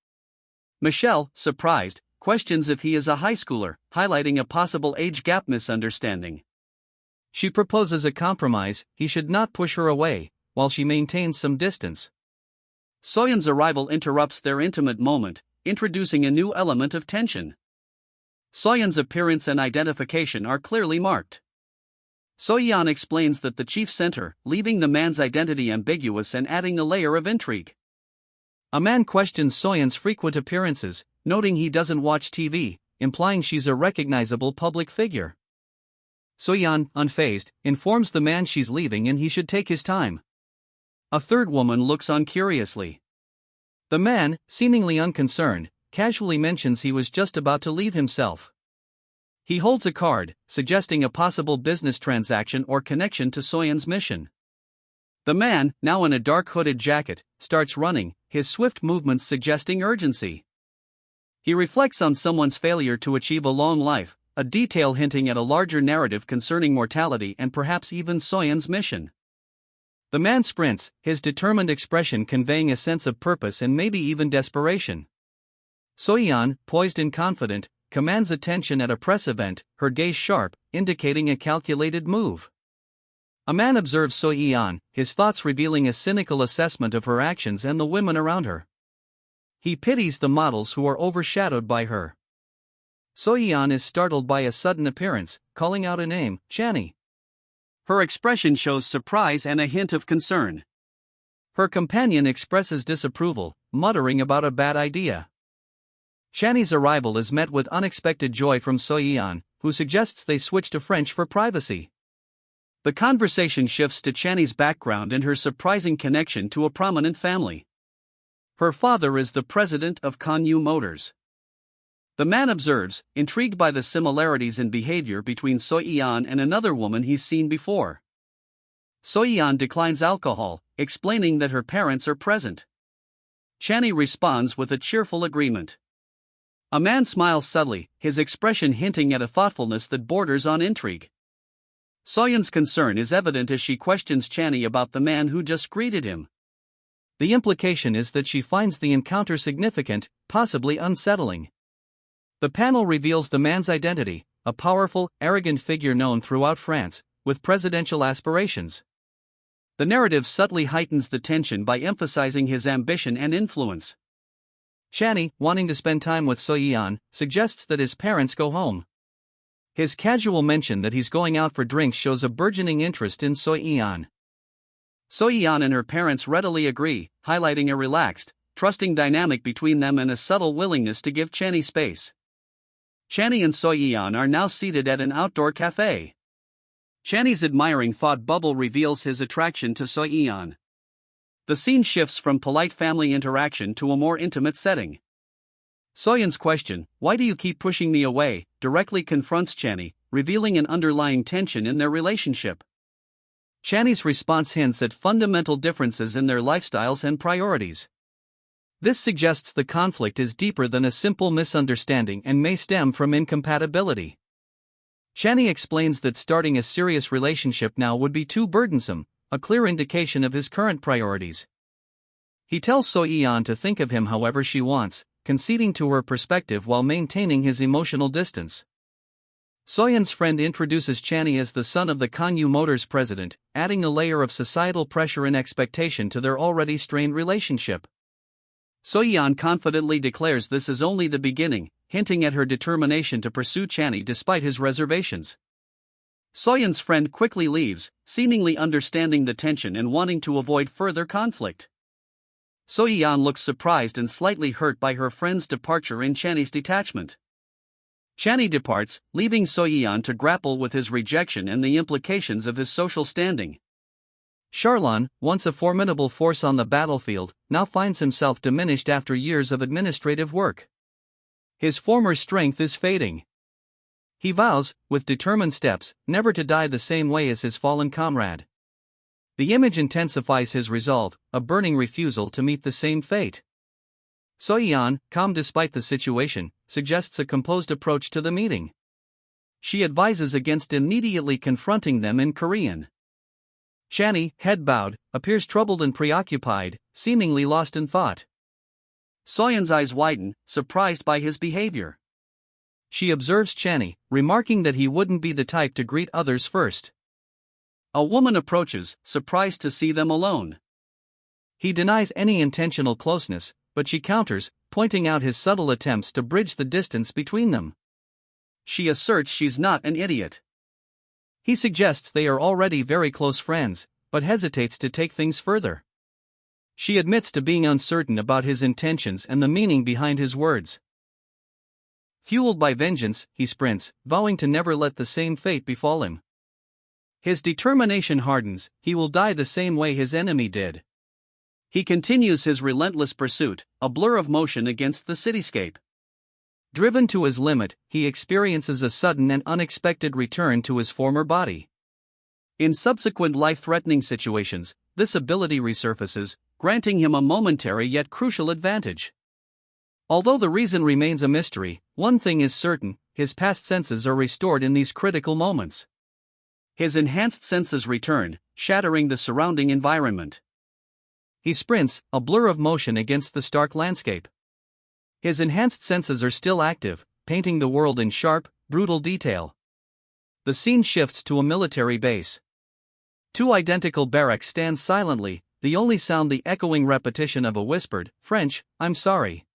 Michelle, surprised, questions if he is a high schooler, highlighting a possible age gap misunderstanding. She proposes a compromise: he should not push her away, while she maintains some distance. Soyeon's arrival interrupts their intimate moment, introducing a new element of tension. Soyeon's appearance and identification are clearly marked. Soyeon explains that the chief sent her, leaving the man's identity ambiguous and adding a layer of intrigue. A man questions Soyeon's frequent appearances, noting he doesn't watch TV, implying she's a recognizable public figure. Soyeon, unfazed, informs the man she's leaving and he should take his time. A third woman looks on curiously. The man, seemingly unconcerned, casually mentions he was just about to leave himself. He holds a card, suggesting a possible business transaction or connection to Soyeon's mission. The man, now in a dark hooded jacket, starts running, his swift movements suggesting urgency. He reflects on someone's failure to achieve a long life, a detail hinting at a larger narrative concerning mortality and perhaps even Soyeon's mission. The man sprints, his determined expression conveying a sense of purpose and maybe even desperation. Soyeon, poised and confident, commands attention at a press event, her gaze sharp, indicating a calculated move. A man observes Soyeon, his thoughts revealing a cynical assessment of her actions and the women around her. He pities the models who are overshadowed by her. Soyeon is startled by a sudden appearance, calling out a name, Chani. Her expression shows surprise and a hint of concern. Her companion expresses disapproval, muttering about a bad idea. Chani's arrival is met with unexpected joy from Soyeon, who suggests they switch to French for privacy. The conversation shifts to Chani's background and her surprising connection to a prominent family. Her father is the president of Konyu Motors. The man observes, intrigued by the similarities in behavior between Soyeon and another woman he's seen before. Soyeon declines alcohol, explaining that her parents are present. Chani responds with a cheerful agreement. A man smiles subtly, his expression hinting at a thoughtfulness that borders on intrigue. Soyeon's concern is evident as she questions Channy about the man who just greeted him. The implication is that she finds the encounter significant, possibly unsettling. The panel reveals the man's identity, a powerful, arrogant figure known throughout France, with presidential aspirations. The narrative subtly heightens the tension by emphasizing his ambition and influence. Channy, wanting to spend time with Soyeon, suggests that his parents go home. His casual mention that he's going out for drinks shows a burgeoning interest in Soyeon. Soyeon and her parents readily agree, highlighting a relaxed, trusting dynamic between them and a subtle willingness to give Channy space. Channy and Soyeon are now seated at an outdoor cafe. Channy's admiring thought bubble reveals his attraction to Soyeon. The scene shifts from polite family interaction to a more intimate setting. Soyeon's question, "Why do you keep pushing me away?" directly confronts Channy, revealing an underlying tension in their relationship. Channy's response hints at fundamental differences in their lifestyles and priorities. This suggests the conflict is deeper than a simple misunderstanding and may stem from incompatibility. Channy explains that starting a serious relationship now would be too burdensome, a clear indication of his current priorities. He tells Soyeon to think of him however she wants, conceding to her perspective while maintaining his emotional distance. Soyeon's friend introduces Channy as the son of the Kanyu Motors president, adding a layer of societal pressure and expectation to their already strained relationship. Soyeon confidently declares this is only the beginning, hinting at her determination to pursue Channy despite his reservations. Soyeon's friend quickly leaves, seemingly understanding the tension and wanting to avoid further conflict. Soyeon looks surprised and slightly hurt by her friend's departure and Channy's detachment. Channy departs, leaving Soyeon to grapple with his rejection and the implications of his social standing. Charlon, once a formidable force on the battlefield, now finds himself diminished after years of administrative work. His former strength is fading. He vows, with determined steps, never to die the same way as his fallen comrade. The image intensifies his resolve, a burning refusal to meet the same fate. Soyeon, calm despite the situation, suggests a composed approach to the meeting. She advises against immediately confronting them in Korean. Channy, head bowed, appears troubled and preoccupied, seemingly lost in thought. Soyeon's eyes widen, surprised by his behavior. She observes Channy, remarking that he wouldn't be the type to greet others first. A woman approaches, surprised to see them alone. He denies any intentional closeness, but she counters, pointing out his subtle attempts to bridge the distance between them. She asserts she's not an idiot. He suggests they are already very close friends, but hesitates to take things further. She admits to being uncertain about his intentions and the meaning behind his words. Fueled by vengeance, he sprints, vowing to never let the same fate befall him. His determination hardens, he will die the same way his enemy did. He continues his relentless pursuit, a blur of motion against the cityscape. Driven to his limit, he experiences a sudden and unexpected return to his former body. In subsequent life-threatening situations, this ability resurfaces, granting him a momentary yet crucial advantage. Although the reason remains a mystery, one thing is certain: his past senses are restored in these critical moments. His enhanced senses return, shattering the surrounding environment. He sprints, a blur of motion against the stark landscape. His enhanced senses are still active, painting the world in sharp, brutal detail. The scene shifts to a military base. Two identical barracks stand silently, the only sound the echoing repetition of a whispered, French, "I'm sorry."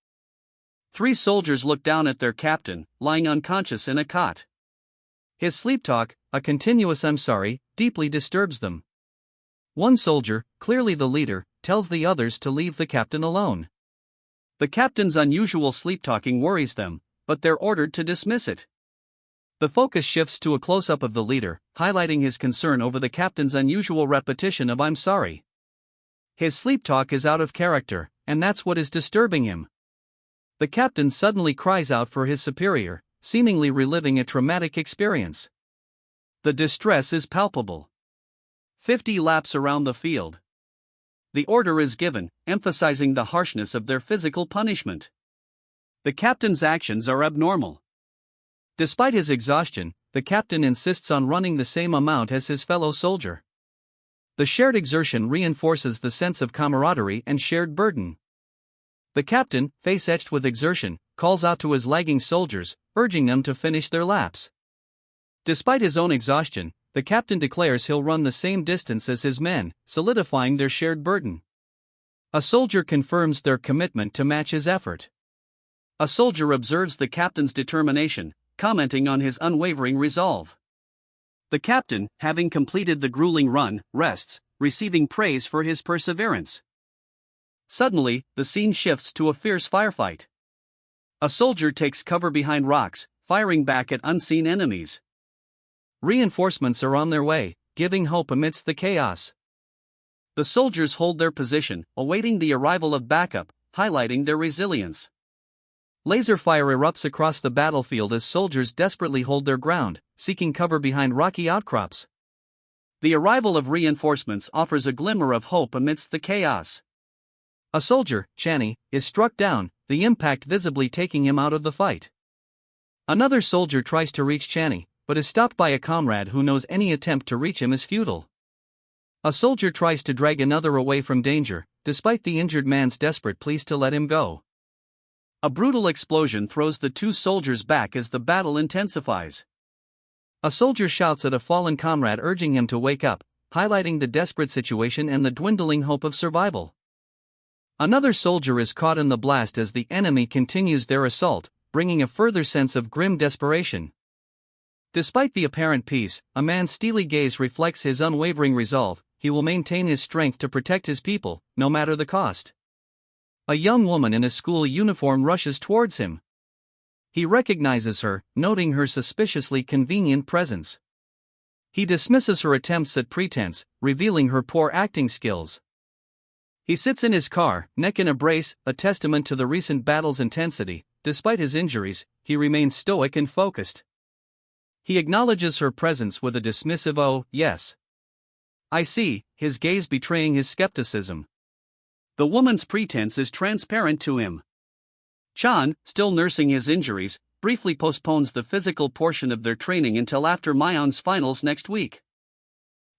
3 soldiers look down at their captain, lying unconscious in a cot. His sleep talk, a continuous "I'm sorry," deeply disturbs them. One soldier, clearly the leader, tells the others to leave the captain alone. The captain's unusual sleep-talking worries them, but they're ordered to dismiss it. The focus shifts to a close-up of the leader, highlighting his concern over the captain's unusual repetition of "I'm sorry." His sleep talk is out of character, and that's what is disturbing him. The captain suddenly cries out for his superior, seemingly reliving a traumatic experience. The distress is palpable. 50 laps around the field. The order is given, emphasizing the harshness of their physical punishment. The captain's actions are abnormal. Despite his exhaustion, the captain insists on running the same amount as his fellow soldier. The shared exertion reinforces the sense of camaraderie and shared burden. The captain, face etched with exertion, calls out to his lagging soldiers, urging them to finish their laps. Despite his own exhaustion, the captain declares he'll run the same distance as his men, solidifying their shared burden. A soldier confirms their commitment to match his effort. A soldier observes the captain's determination, commenting on his unwavering resolve. The captain, having completed the grueling run, rests, receiving praise for his perseverance. Suddenly, the scene shifts to a fierce firefight. A soldier takes cover behind rocks, firing back at unseen enemies. Reinforcements are on their way, giving hope amidst the chaos. The soldiers hold their position, awaiting the arrival of backup, highlighting their resilience. Laser fire erupts across the battlefield as soldiers desperately hold their ground, seeking cover behind rocky outcrops. The arrival of reinforcements offers a glimmer of hope amidst the chaos. A soldier, Chani, is struck down, the impact visibly taking him out of the fight. Another soldier tries to reach Chani, but is stopped by a comrade who knows any attempt to reach him is futile. A soldier tries to drag another away from danger, despite the injured man's desperate pleas to let him go. A brutal explosion throws the two soldiers back as the battle intensifies. A soldier shouts at a fallen comrade urging him to wake up, highlighting the desperate situation and the dwindling hope of survival. Another soldier is caught in the blast as the enemy continues their assault, bringing a further sense of grim desperation. Despite the apparent peace, a man's steely gaze reflects his unwavering resolve. He will maintain his strength to protect his people, no matter the cost. A young woman in a school uniform rushes towards him. He recognizes her, noting her suspiciously convenient presence. He dismisses her attempts at pretense, revealing her poor acting skills. He sits in his car, neck in a brace, a testament to the recent battle's intensity. Despite his injuries, he remains stoic and focused. He acknowledges her presence with a dismissive "Oh, yes. I see," his gaze betraying his skepticism. The woman's pretense is transparent to him. Chan, still nursing his injuries, briefly postpones the physical portion of their training until after Myon's finals next week.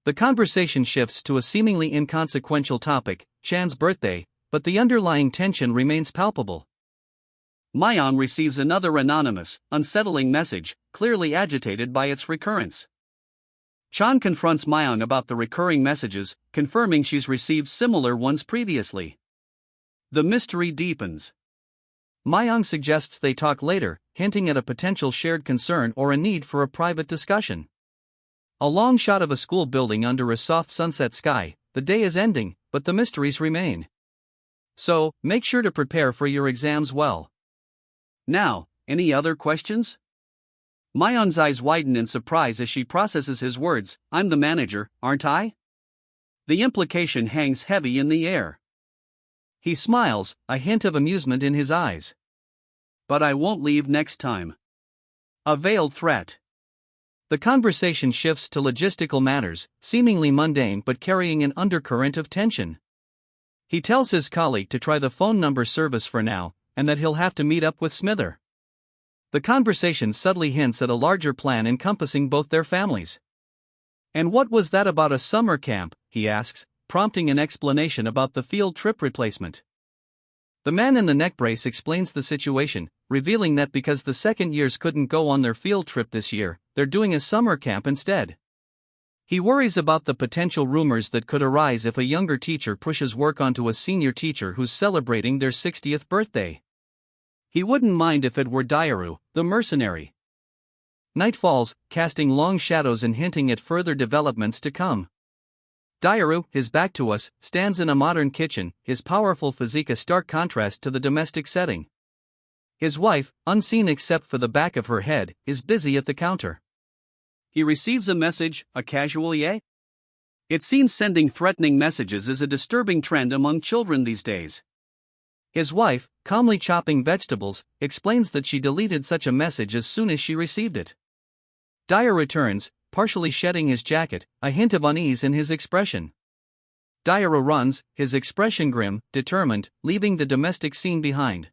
The conversation shifts to a seemingly inconsequential topic, Chan's birthday, but the underlying tension remains palpable. Myon receives another anonymous, unsettling message, clearly agitated by its recurrence. Chan confronts Myon about the recurring messages, confirming she's received similar ones previously. The mystery deepens. Myon suggests they talk later, hinting at a potential shared concern or a need for a private discussion. A long shot of a school building under a soft sunset sky. The day is ending, but the mysteries remain. So, make sure to prepare for your exams well. Now, any other questions? Myon's eyes widen in surprise as she processes his words. "I'm the manager, aren't I?" The implication hangs heavy in the air. He smiles, a hint of amusement in his eyes. "But I won't leave next time." A veiled threat. The conversation shifts to logistical matters, seemingly mundane but carrying an undercurrent of tension. He tells his colleague to try the phone number service for now, and that he'll have to meet up with Smither. The conversation subtly hints at a larger plan encompassing both their families. "And what was that about a summer camp?" he asks, prompting an explanation about the field trip replacement. The man in the neck brace explains the situation, revealing that because the second years couldn't go on their field trip this year, they're doing a summer camp instead. He worries about the potential rumors that could arise if a younger teacher pushes work onto a senior teacher who's celebrating their 60th birthday. He wouldn't mind if it were Dairu, the mercenary. Night falls, casting long shadows and hinting at further developments to come. Dairu, his back to us, stands in a modern kitchen, his powerful physique a stark contrast to the domestic setting. His wife, unseen except for the back of her head, is busy at the counter. He receives a message, a casual "yeah?" It seems sending threatening messages is a disturbing trend among children these days. His wife, calmly chopping vegetables, explains that she deleted such a message as soon as she received it. Dyer returns, partially shedding his jacket, a hint of unease in his expression. Dyer runs, his expression grim, determined, leaving the domestic scene behind.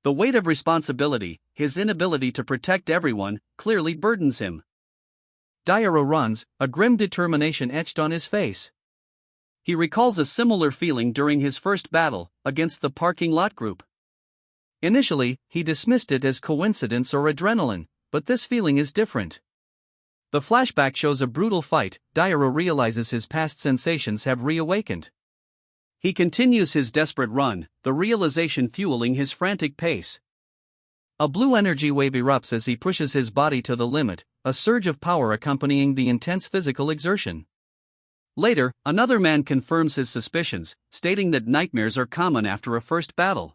The weight of responsibility, his inability to protect everyone clearly burdens him. Dairo runs, a grim determination etched on his face. He recalls a similar feeling during his first battle against the parking lot group. Initially, he dismissed it as coincidence or adrenaline, but this feeling is different. The flashback shows a brutal fight. Dairo realizes his past sensations have reawakened. He continues his desperate run, the realization fueling his frantic pace. A blue energy wave erupts as he pushes his body to the limit, a surge of power accompanying the intense physical exertion. Later, another man confirms his suspicions, stating that nightmares are common after a first battle.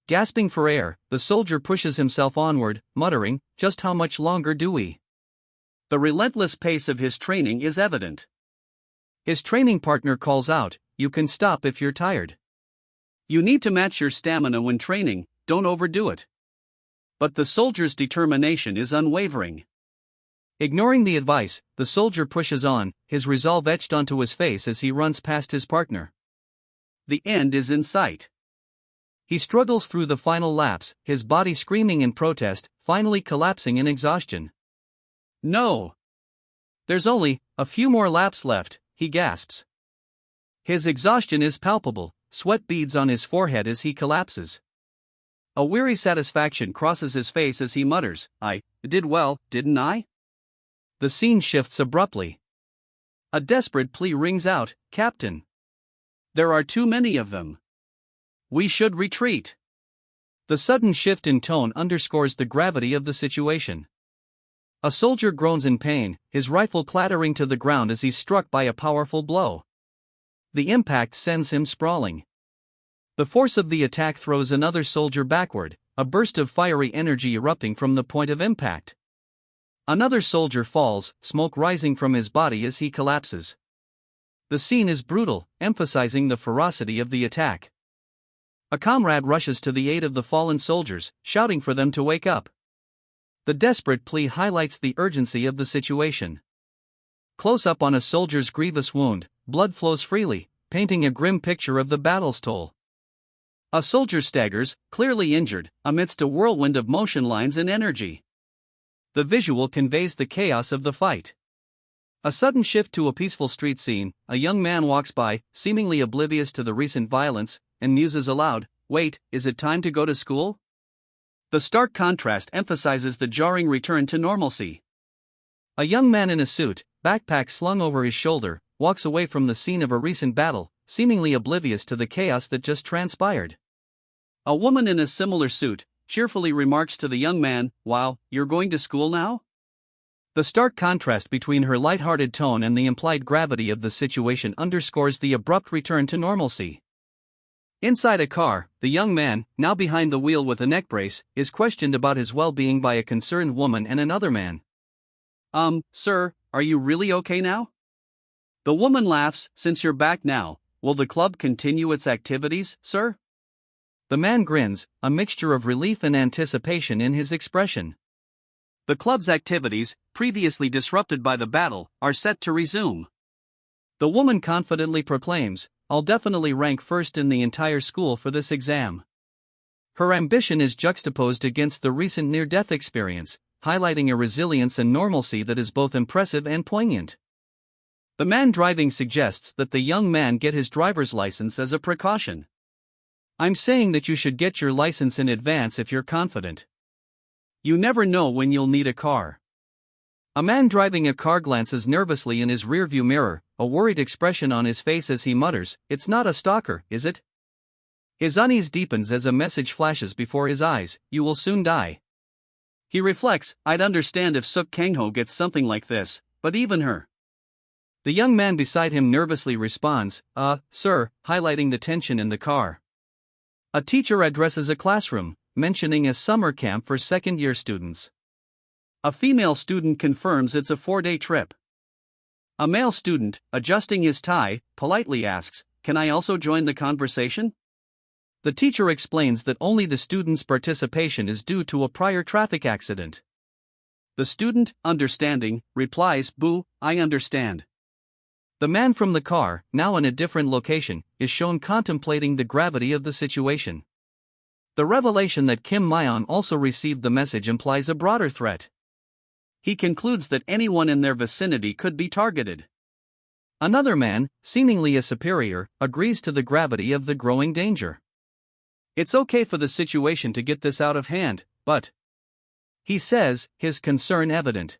Gasping for air, the soldier pushes himself onward, muttering, "Just how much longer do we?" The relentless pace of his training is evident. His training partner calls out, "You can stop if you're tired. You need to match your stamina when training, don't overdo it." But the soldier's determination is unwavering. Ignoring the advice, the soldier pushes on, his resolve etched onto his face as he runs past his partner. The end is in sight. He struggles through the final laps, his body screaming in protest, finally collapsing in exhaustion. "No! There's only a few more laps left," he gasps. His exhaustion is palpable, sweat beads on his forehead as he collapses. A weary satisfaction crosses his face as he mutters, "I did well, didn't I?" The scene shifts abruptly. A desperate plea rings out, "Captain! There are too many of them. We should retreat." The sudden shift in tone underscores the gravity of the situation. A soldier groans in pain, his rifle clattering to the ground as he's struck by a powerful blow. The impact sends him sprawling. The force of the attack throws another soldier backward, a burst of fiery energy erupting from the point of impact. Another soldier falls, smoke rising from his body as he collapses. The scene is brutal, emphasizing the ferocity of the attack. A comrade rushes to the aid of the fallen soldiers, shouting for them to wake up. The desperate plea highlights the urgency of the situation. Close up on a soldier's grievous wound, blood flows freely, painting a grim picture of the battle's toll. A soldier staggers, clearly injured, amidst a whirlwind of motion lines and energy. The visual conveys the chaos of the fight. A sudden shift to a peaceful street scene, a young man walks by, seemingly oblivious to the recent violence, and muses aloud, "Wait, is it time to go to school?" The stark contrast emphasizes the jarring return to normalcy. A young man in a suit, backpack slung over his shoulder, walks away from the scene of a recent battle, seemingly oblivious to the chaos that just transpired. A woman in a similar suit cheerfully remarks to the young man, "Wow, you're going to school now?" The stark contrast between her lighthearted tone and the implied gravity of the situation underscores the abrupt return to normalcy. Inside a car, the young man, now behind the wheel with a neck brace, is questioned about his well-being by a concerned woman and another man. Sir, are you really okay now?" The woman laughs, "Since you're back now, will the club continue its activities, sir?" The man grins, a mixture of relief and anticipation in his expression. The club's activities, previously disrupted by the battle, are set to resume. The woman confidently proclaims, "I'll definitely rank first in the entire school for this exam." Her ambition is juxtaposed against the recent near-death experience, highlighting a resilience and normalcy that is both impressive and poignant. The man driving suggests that the young man get his driver's license as a precaution. "I'm saying that you should get your license in advance if you're confident. You never know when you'll need a car." A man driving a car glances nervously in his rearview mirror, a worried expression on his face as he mutters, "It's not a stalker, is it?" His unease deepens as a message flashes before his eyes, "You will soon die." He reflects, "I'd understand if Suk Kangho gets something like this, but even her." The young man beside him nervously responds, Sir," highlighting the tension in the car. A teacher addresses a classroom, mentioning a summer camp for second-year students. A female student confirms it's a 4-day trip. A male student, adjusting his tie, politely asks, "Can I also join the conversation?" The teacher explains that only the student's participation is due to a prior traffic accident. The student, understanding, replies, "Boo, I understand." The man from the car, now in a different location, is shown contemplating the gravity of the situation. The revelation that Kim Myon also received the message implies a broader threat. He concludes that anyone in their vicinity could be targeted. Another man, seemingly a superior, agrees to the gravity of the growing danger. It's okay for the situation to get this out of hand, but, he says, his concern evident.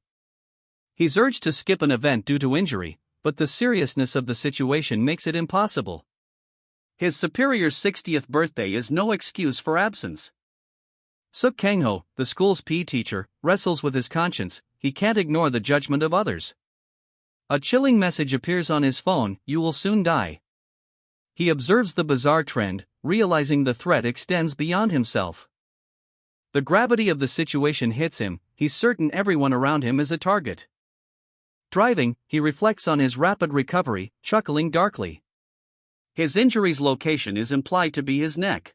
He's urged to skip an event due to injury, but the seriousness of the situation makes it impossible. His superior's 60th birthday is no excuse for absence. Suk Kang-ho, the school's PE teacher, wrestles with his conscience. He can't ignore the judgment of others. A chilling message appears on his phone: "You will soon die." He observes the bizarre trend, realizing the threat extends beyond himself. The gravity of the situation hits him. He's certain everyone around him is a target. Driving, he reflects on his rapid recovery, chuckling darkly. His injury's location is implied to be his neck.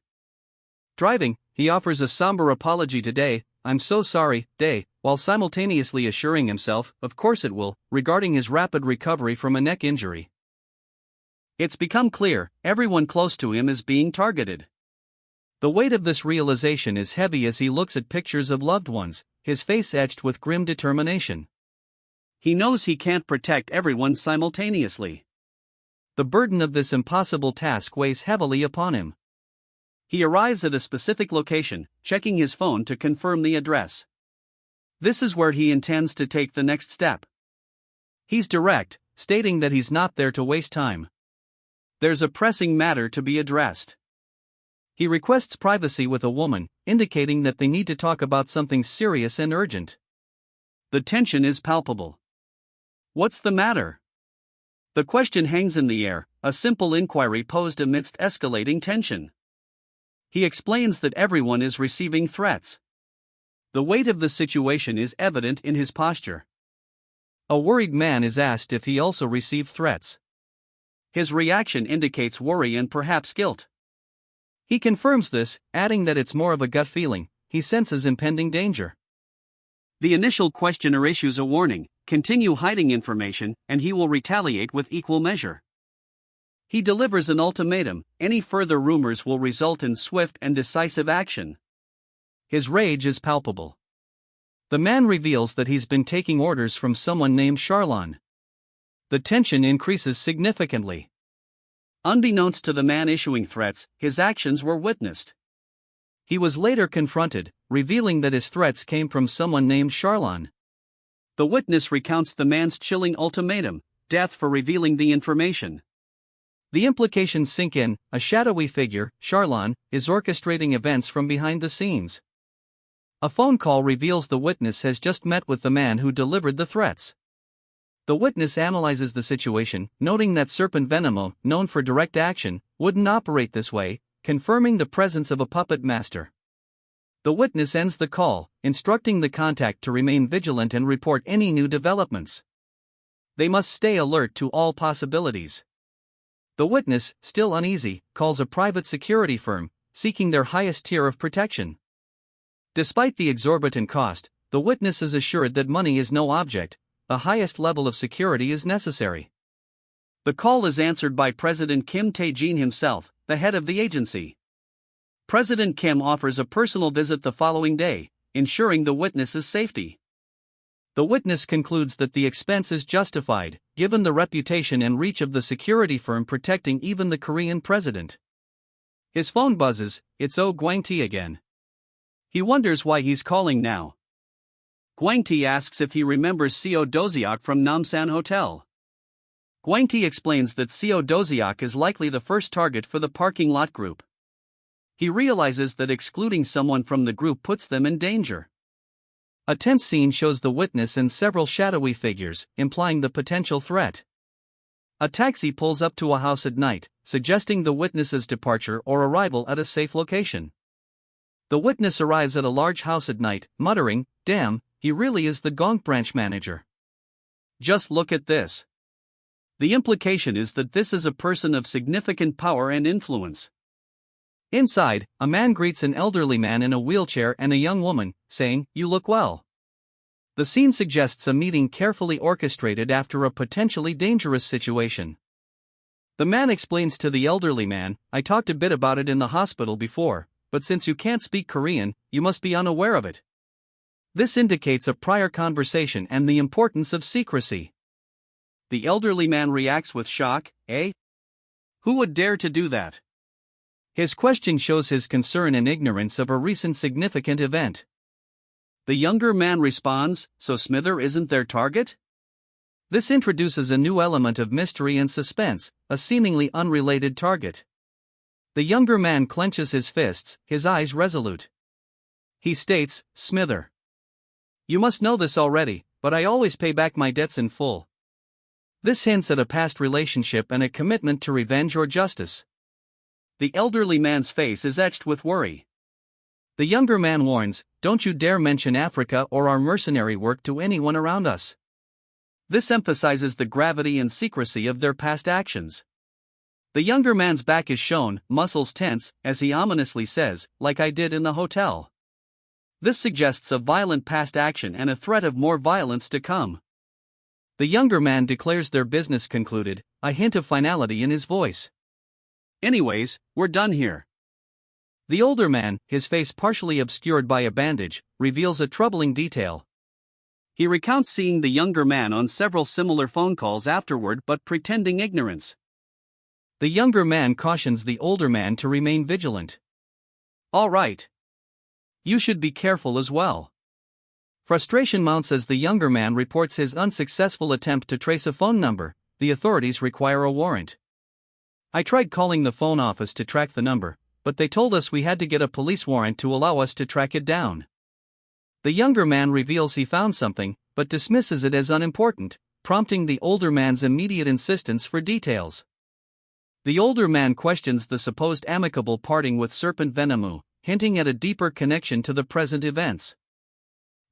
Driving, he offers a somber apology to Dae, "I'm so sorry, Dae," while simultaneously assuring himself, of course it will, regarding his rapid recovery from a neck injury. It's become clear, everyone close to him is being targeted. The weight of this realization is heavy as he looks at pictures of loved ones, his face etched with grim determination. He knows he can't protect everyone simultaneously. The burden of this impossible task weighs heavily upon him. He arrives at a specific location, checking his phone to confirm the address. This is where he intends to take the next step. He's direct, stating that he's not there to waste time. There's a pressing matter to be addressed. He requests privacy with a woman, indicating that they need to talk about something serious and urgent. The tension is palpable. What's the matter? The question hangs in the air, a simple inquiry posed amidst escalating tension. He explains that everyone is receiving threats. The weight of the situation is evident in his posture. A worried man is asked if he also received threats. His reaction indicates worry and perhaps guilt. He confirms this, adding that it's more of a gut feeling. He senses impending danger. The initial questioner issues a warning: continue hiding information, and he will retaliate with equal measure. He delivers an ultimatum: any further rumors will result in swift and decisive action. His rage is palpable. The man reveals that he's been taking orders from someone named Charlon. The tension increases significantly. Unbeknownst to the man issuing threats, his actions were witnessed. He was later confronted, revealing that his threats came from someone named Charlon. The witness recounts the man's chilling ultimatum: death for revealing the information. The implications sink in. A shadowy figure, Charlon, is orchestrating events from behind the scenes. A phone call reveals the witness has just met with the man who delivered the threats. The witness analyzes the situation, noting that serpent Venemo, known for direct action, wouldn't operate this way, confirming the presence of a puppet master. The witness ends the call, instructing the contact to remain vigilant and report any new developments. They must stay alert to all possibilities. The witness, still uneasy, calls a private security firm, seeking their highest tier of protection. Despite the exorbitant cost, the witness is assured that money is no object. The highest level of security is necessary. The call is answered by President Kim Tae-jin himself, the head of the agency. President Kim offers a personal visit the following day, ensuring the witness's safety. The witness concludes that the expense is justified, given the reputation and reach of the security firm protecting even the Korean president. His phone buzzes. It's Oh Gwang-tae again. He wonders why he's calling now. Gwang-tae asks if he remembers Seo Doziak from Namsan Hotel. Gwang-tae explains that Seo Doziak is likely the first target for the parking lot group. He realizes that excluding someone from the group puts them in danger. A tense scene shows the witness and several shadowy figures, implying the potential threat. A taxi pulls up to a house at night, suggesting the witness's departure or arrival at a safe location. The witness arrives at a large house at night, muttering, "Damn, he really is the Gong branch manager. Just look at this." The implication is that this is a person of significant power and influence. Inside, a man greets an elderly man in a wheelchair and a young woman, saying, "You look well." The scene suggests a meeting carefully orchestrated after a potentially dangerous situation. The man explains to the elderly man, "I talked a bit about it in the hospital before, but since you can't speak Korean, you must be unaware of it. This indicates a prior conversation and the importance of secrecy. The elderly man reacts with shock, eh? Who would dare to do that? His question shows his concern and ignorance of a recent significant event. The younger man responds, so Smither isn't their target? This introduces a new element of mystery and suspense, a seemingly unrelated target. The younger man clenches his fists, his eyes resolute. He states, Smither. You must know this already, but I always pay back my debts in full. This hints at a past relationship and a commitment to revenge or justice. The elderly man's face is etched with worry. The younger man warns, don't you dare mention Africa or our mercenary work to anyone around us. This emphasizes the gravity and secrecy of their past actions. The younger man's back is shown, muscles tense, as he ominously says, like I did in the hotel. This suggests a violent past action and a threat of more violence to come. The younger man declares their business concluded, a hint of finality in his voice. Anyways, we're done here. The older man, his face partially obscured by a bandage, reveals a troubling detail. He recounts seeing the younger man on several similar phone calls afterward but pretending ignorance. The younger man cautions the older man to remain vigilant. All right. You should be careful as well. Frustration mounts as the younger man reports his unsuccessful attempt to trace a phone number. The authorities require a warrant. I tried calling the phone office to track the number, but they told us we had to get a police warrant to allow us to track it down. The younger man reveals he found something, but dismisses it as unimportant, prompting the older man's immediate insistence for details. The older man questions the supposed amicable parting with Serpent Venomu, hinting at a deeper connection to the present events.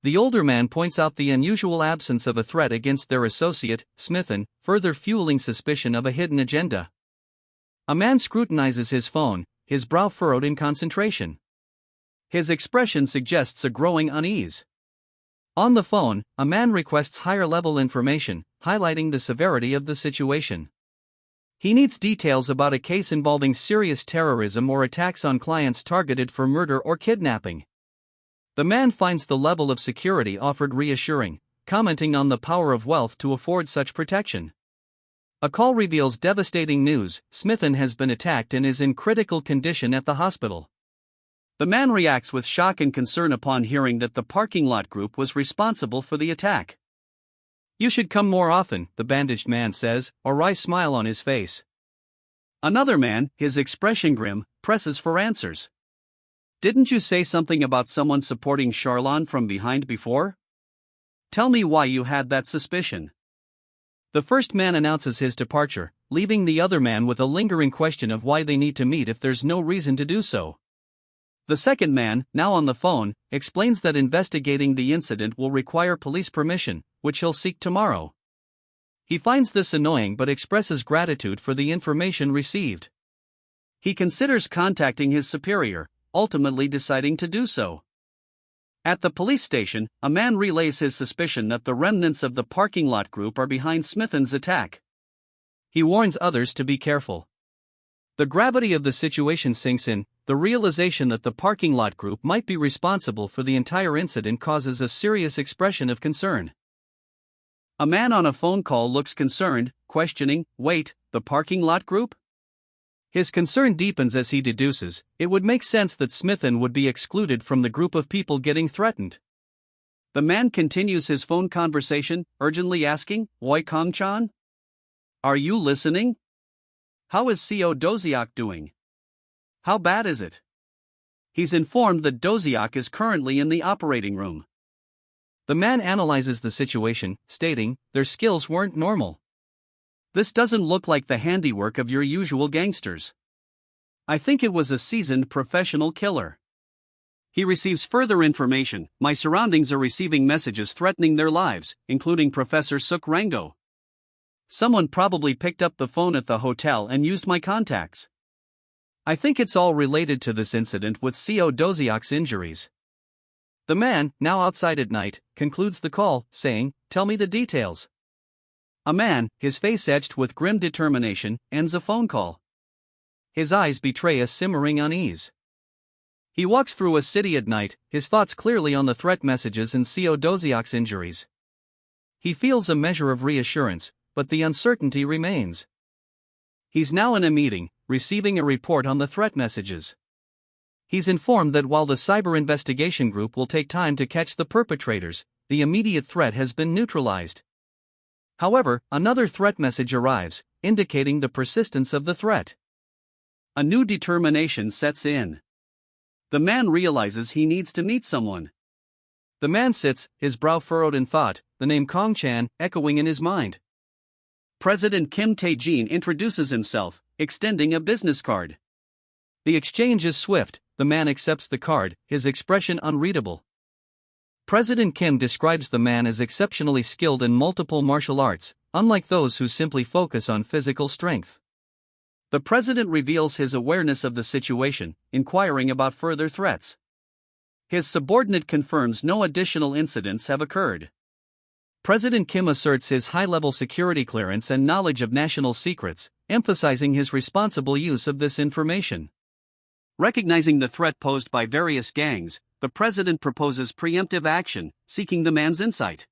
The older man points out the unusual absence of a threat against their associate, Smithen, further fueling suspicion of a hidden agenda. A man scrutinizes his phone, his brow furrowed in concentration. His expression suggests a growing unease. On the phone, a man requests higher-level information, highlighting the severity of the situation. He needs details about a case involving serious terrorism or attacks on clients targeted for murder or kidnapping. The man finds the level of security offered reassuring, commenting on the power of wealth to afford such protection. A call reveals devastating news: Smithen has been attacked and is in critical condition at the hospital. The man reacts with shock and concern upon hearing that the parking lot group was responsible for the attack. You should come more often, the bandaged man says, a wry smile on his face. Another man, his expression grim, presses for answers. Didn't you say something about someone supporting Charlon from behind before? Tell me why you had that suspicion. The first man announces his departure, leaving the other man with a lingering question of why they need to meet if there's no reason to do so. The second man, now on the phone, explains that investigating the incident will require police permission, which he'll seek tomorrow. He finds this annoying but expresses gratitude for the information received. He considers contacting his superior, ultimately deciding to do so. At the police station, a man relays his suspicion that the remnants of the parking lot group are behind Smithen's attack. He warns others to be careful. The gravity of the situation sinks in. The realization that the parking lot group might be responsible for the entire incident causes a serious expression of concern. A man on a phone call looks concerned, questioning, wait, the parking lot group? His concern deepens as he deduces, it would make sense that Smithen would be excluded from the group of people getting threatened. The man continues his phone conversation, urgently asking, Woi Kong-chan? Are you listening? How is Co. Doziak doing? How bad is it? He's informed that Doziak is currently in the operating room. The man analyzes the situation, stating, their skills weren't normal. This doesn't look like the handiwork of your usual gangsters. I think it was a seasoned professional killer. He receives further information. My surroundings are receiving messages threatening their lives, including Professor Suk Rango. Someone probably picked up the phone at the hotel and used my contacts. I think it's all related to this incident with Co. Doziak's injuries. The man, now outside at night, concludes the call, saying, tell me the details. A man, his face etched with grim determination, ends a phone call. His eyes betray a simmering unease. He walks through a city at night, his thoughts clearly on the threat messages and Seo Doziok's injuries. He feels a measure of reassurance, but the uncertainty remains. He's now in a meeting, receiving a report on the threat messages. He's informed that while the cyber investigation group will take time to catch the perpetrators, the immediate threat has been neutralized. However, another threat message arrives, indicating the persistence of the threat. A new determination sets in. The man realizes he needs to meet someone. The man sits, his brow furrowed in thought, the name Kong Chan echoing in his mind. President Kim Tae-jin introduces himself, extending a business card. The exchange is swift, the man accepts the card, his expression unreadable. President Kim describes the man as exceptionally skilled in multiple martial arts, unlike those who simply focus on physical strength. The president reveals his awareness of the situation, inquiring about further threats. His subordinate confirms no additional incidents have occurred. President Kim asserts his high-level security clearance and knowledge of national secrets, emphasizing his responsible use of this information. Recognizing the threat posed by various gangs, the president proposes preemptive action, seeking the man's insight.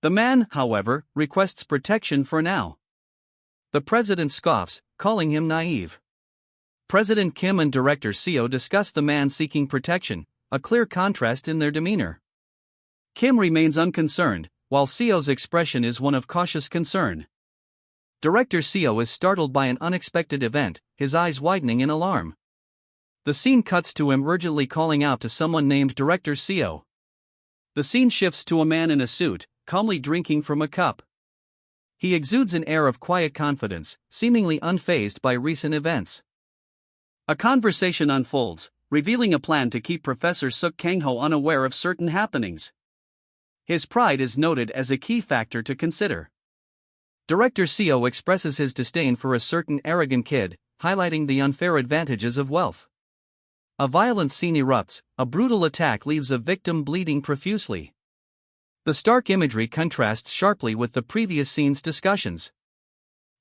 The man, however, requests protection for now. The president scoffs, calling him naive. President Kim and Director Seo discuss the man seeking protection, a clear contrast in their demeanor. Kim remains unconcerned, while Seo's expression is one of cautious concern. Director Seo is startled by an unexpected event, his eyes widening in alarm. The scene cuts to him urgently calling out to someone named Director Seo. The scene shifts to a man in a suit, calmly drinking from a cup. He exudes an air of quiet confidence, seemingly unfazed by recent events. A conversation unfolds, revealing a plan to keep Professor Suk Kang-ho unaware of certain happenings. His pride is noted as a key factor to consider. Director Seo expresses his disdain for a certain arrogant kid, highlighting the unfair advantages of wealth. A violent scene erupts, a brutal attack leaves a victim bleeding profusely. The stark imagery contrasts sharply with the previous scene's discussions.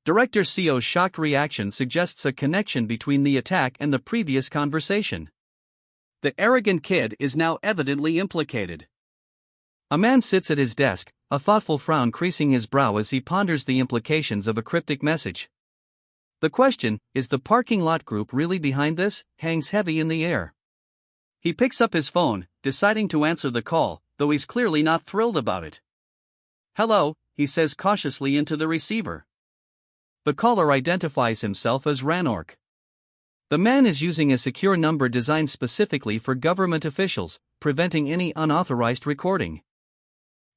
Director Seo's shocked reaction suggests a connection between the attack and the previous conversation. The arrogant kid is now evidently implicated. A man sits at his desk, a thoughtful frown creasing his brow as he ponders the implications of a cryptic message. The question, is the parking lot group really behind this, hangs heavy in the air. He picks up his phone, deciding to answer the call, though he's clearly not thrilled about it. "Hello," he says cautiously into the receiver. The caller identifies himself as Ranork. The man is using a secure number designed specifically for government officials, preventing any unauthorized recording.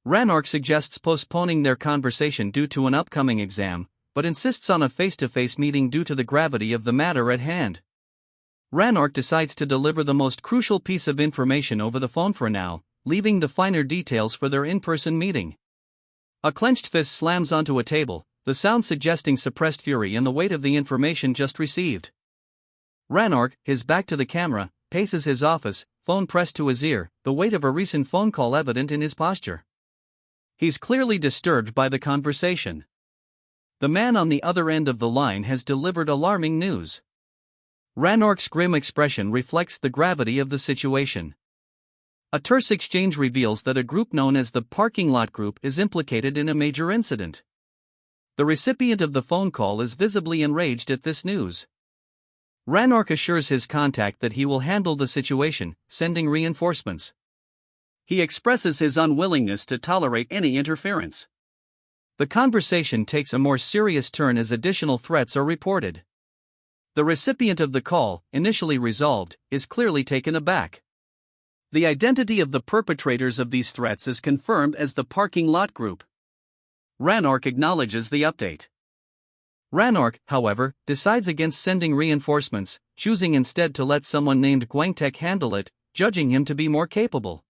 Ranork suggests postponing their conversation due to an upcoming exam, but insists on a face-to-face meeting due to the gravity of the matter at hand. Ranork decides to deliver the most crucial piece of information over the phone for now, leaving the finer details for their in-person meeting. A clenched fist slams onto a table, the sound suggesting suppressed fury and the weight of the information just received. Ranork, his back to the camera, paces his office, phone pressed to his ear, the weight of a recent phone call evident in his posture. He's clearly disturbed by the conversation. The man on the other end of the line has delivered alarming news. Ranork's grim expression reflects the gravity of the situation. A terse exchange reveals that a group known as the Parking Lot Group is implicated in a major incident. The recipient of the phone call is visibly enraged at this news. Ranork assures his contact that he will handle the situation, sending reinforcements. He expresses his unwillingness to tolerate any interference. The conversation takes a more serious turn as additional threats are reported. The recipient of the call, initially resolved, is clearly taken aback. The identity of the perpetrators of these threats is confirmed as the Parking Lot Group. Ranork acknowledges the update. Ranork, however, decides against sending reinforcements, choosing instead to let someone named Gwangtaek handle it, judging him to be more capable.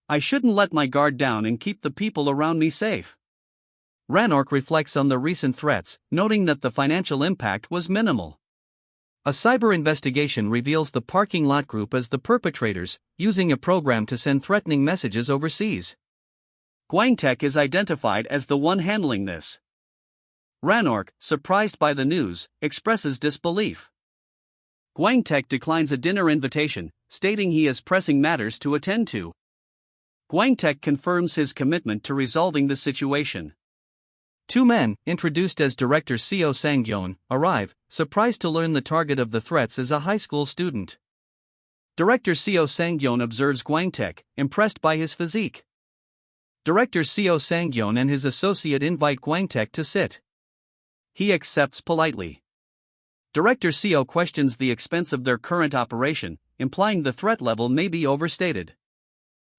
"I shouldn't let my guard down and keep the people around me safe." Ranork reflects on the recent threats, noting that the financial impact was minimal. A cyber investigation reveals the Parking Lot Group as the perpetrators, using a program to send threatening messages overseas. Gwangtaek is identified as the one handling this. Ranork, surprised by the news, expresses disbelief. Gwangtaek declines a dinner invitation, stating he has pressing matters to attend to. Gwangtaek confirms his commitment to resolving the situation. Two men, introduced as Director Seo Sang-yeon, arrive, surprised to learn the target of the threats is a high school student. Director Seo Sang-yeon observes Gwangtaek, impressed by his physique. Director Seo Sang-yeon and his associate invite Gwangtaek to sit. He accepts politely. Director Seo questions the expense of their current operation, implying the threat level may be overstated.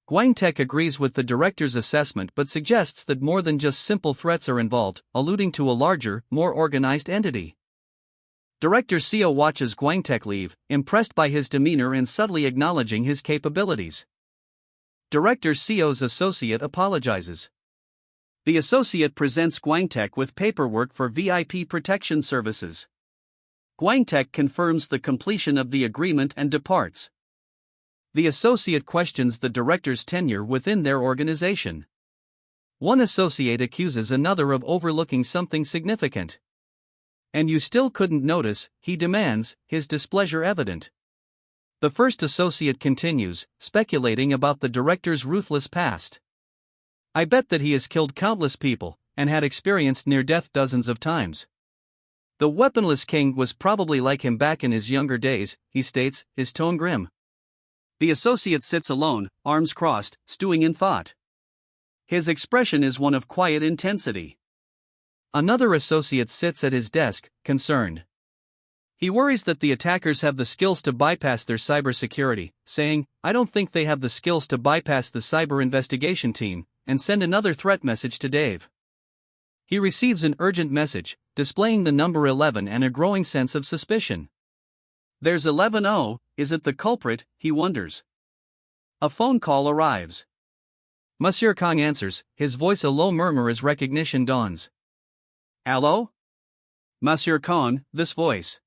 Gwangtaek agrees with the director's assessment but suggests that more than just simple threats are involved, alluding to a larger, more organized entity. Director Seo watches Gwangtaek leave, impressed by his demeanor and subtly acknowledging his capabilities. Director Seo's associate apologizes. The associate presents Gwangtaek with paperwork for VIP protection services. Gwangtaek confirms the completion of the agreement and departs. The associate questions the director's tenure within their organization. One associate accuses another of overlooking something significant. "And you still couldn't notice," he demands, his displeasure evident. The first associate continues, speculating about the director's ruthless past. "I bet that he has killed countless people, and had experienced near-death dozens of times. The weaponless king was probably like him back in his younger days," he states, his tone grim. The associate sits alone, arms crossed, stewing in thought. His expression is one of quiet intensity. Another associate sits at his desk, concerned. He worries that the attackers have the skills to bypass their cybersecurity, saying, "I don't think they have the skills to bypass the cyber investigation team," and send another threat message to Dave. He receives an urgent message, displaying the number 11 and a growing sense of suspicion. There's 11-0, is it the culprit, he wonders. A phone call arrives. Monsieur Kong answers, his voice a low murmur as recognition dawns. "Allo? Monsieur Kong, this voice."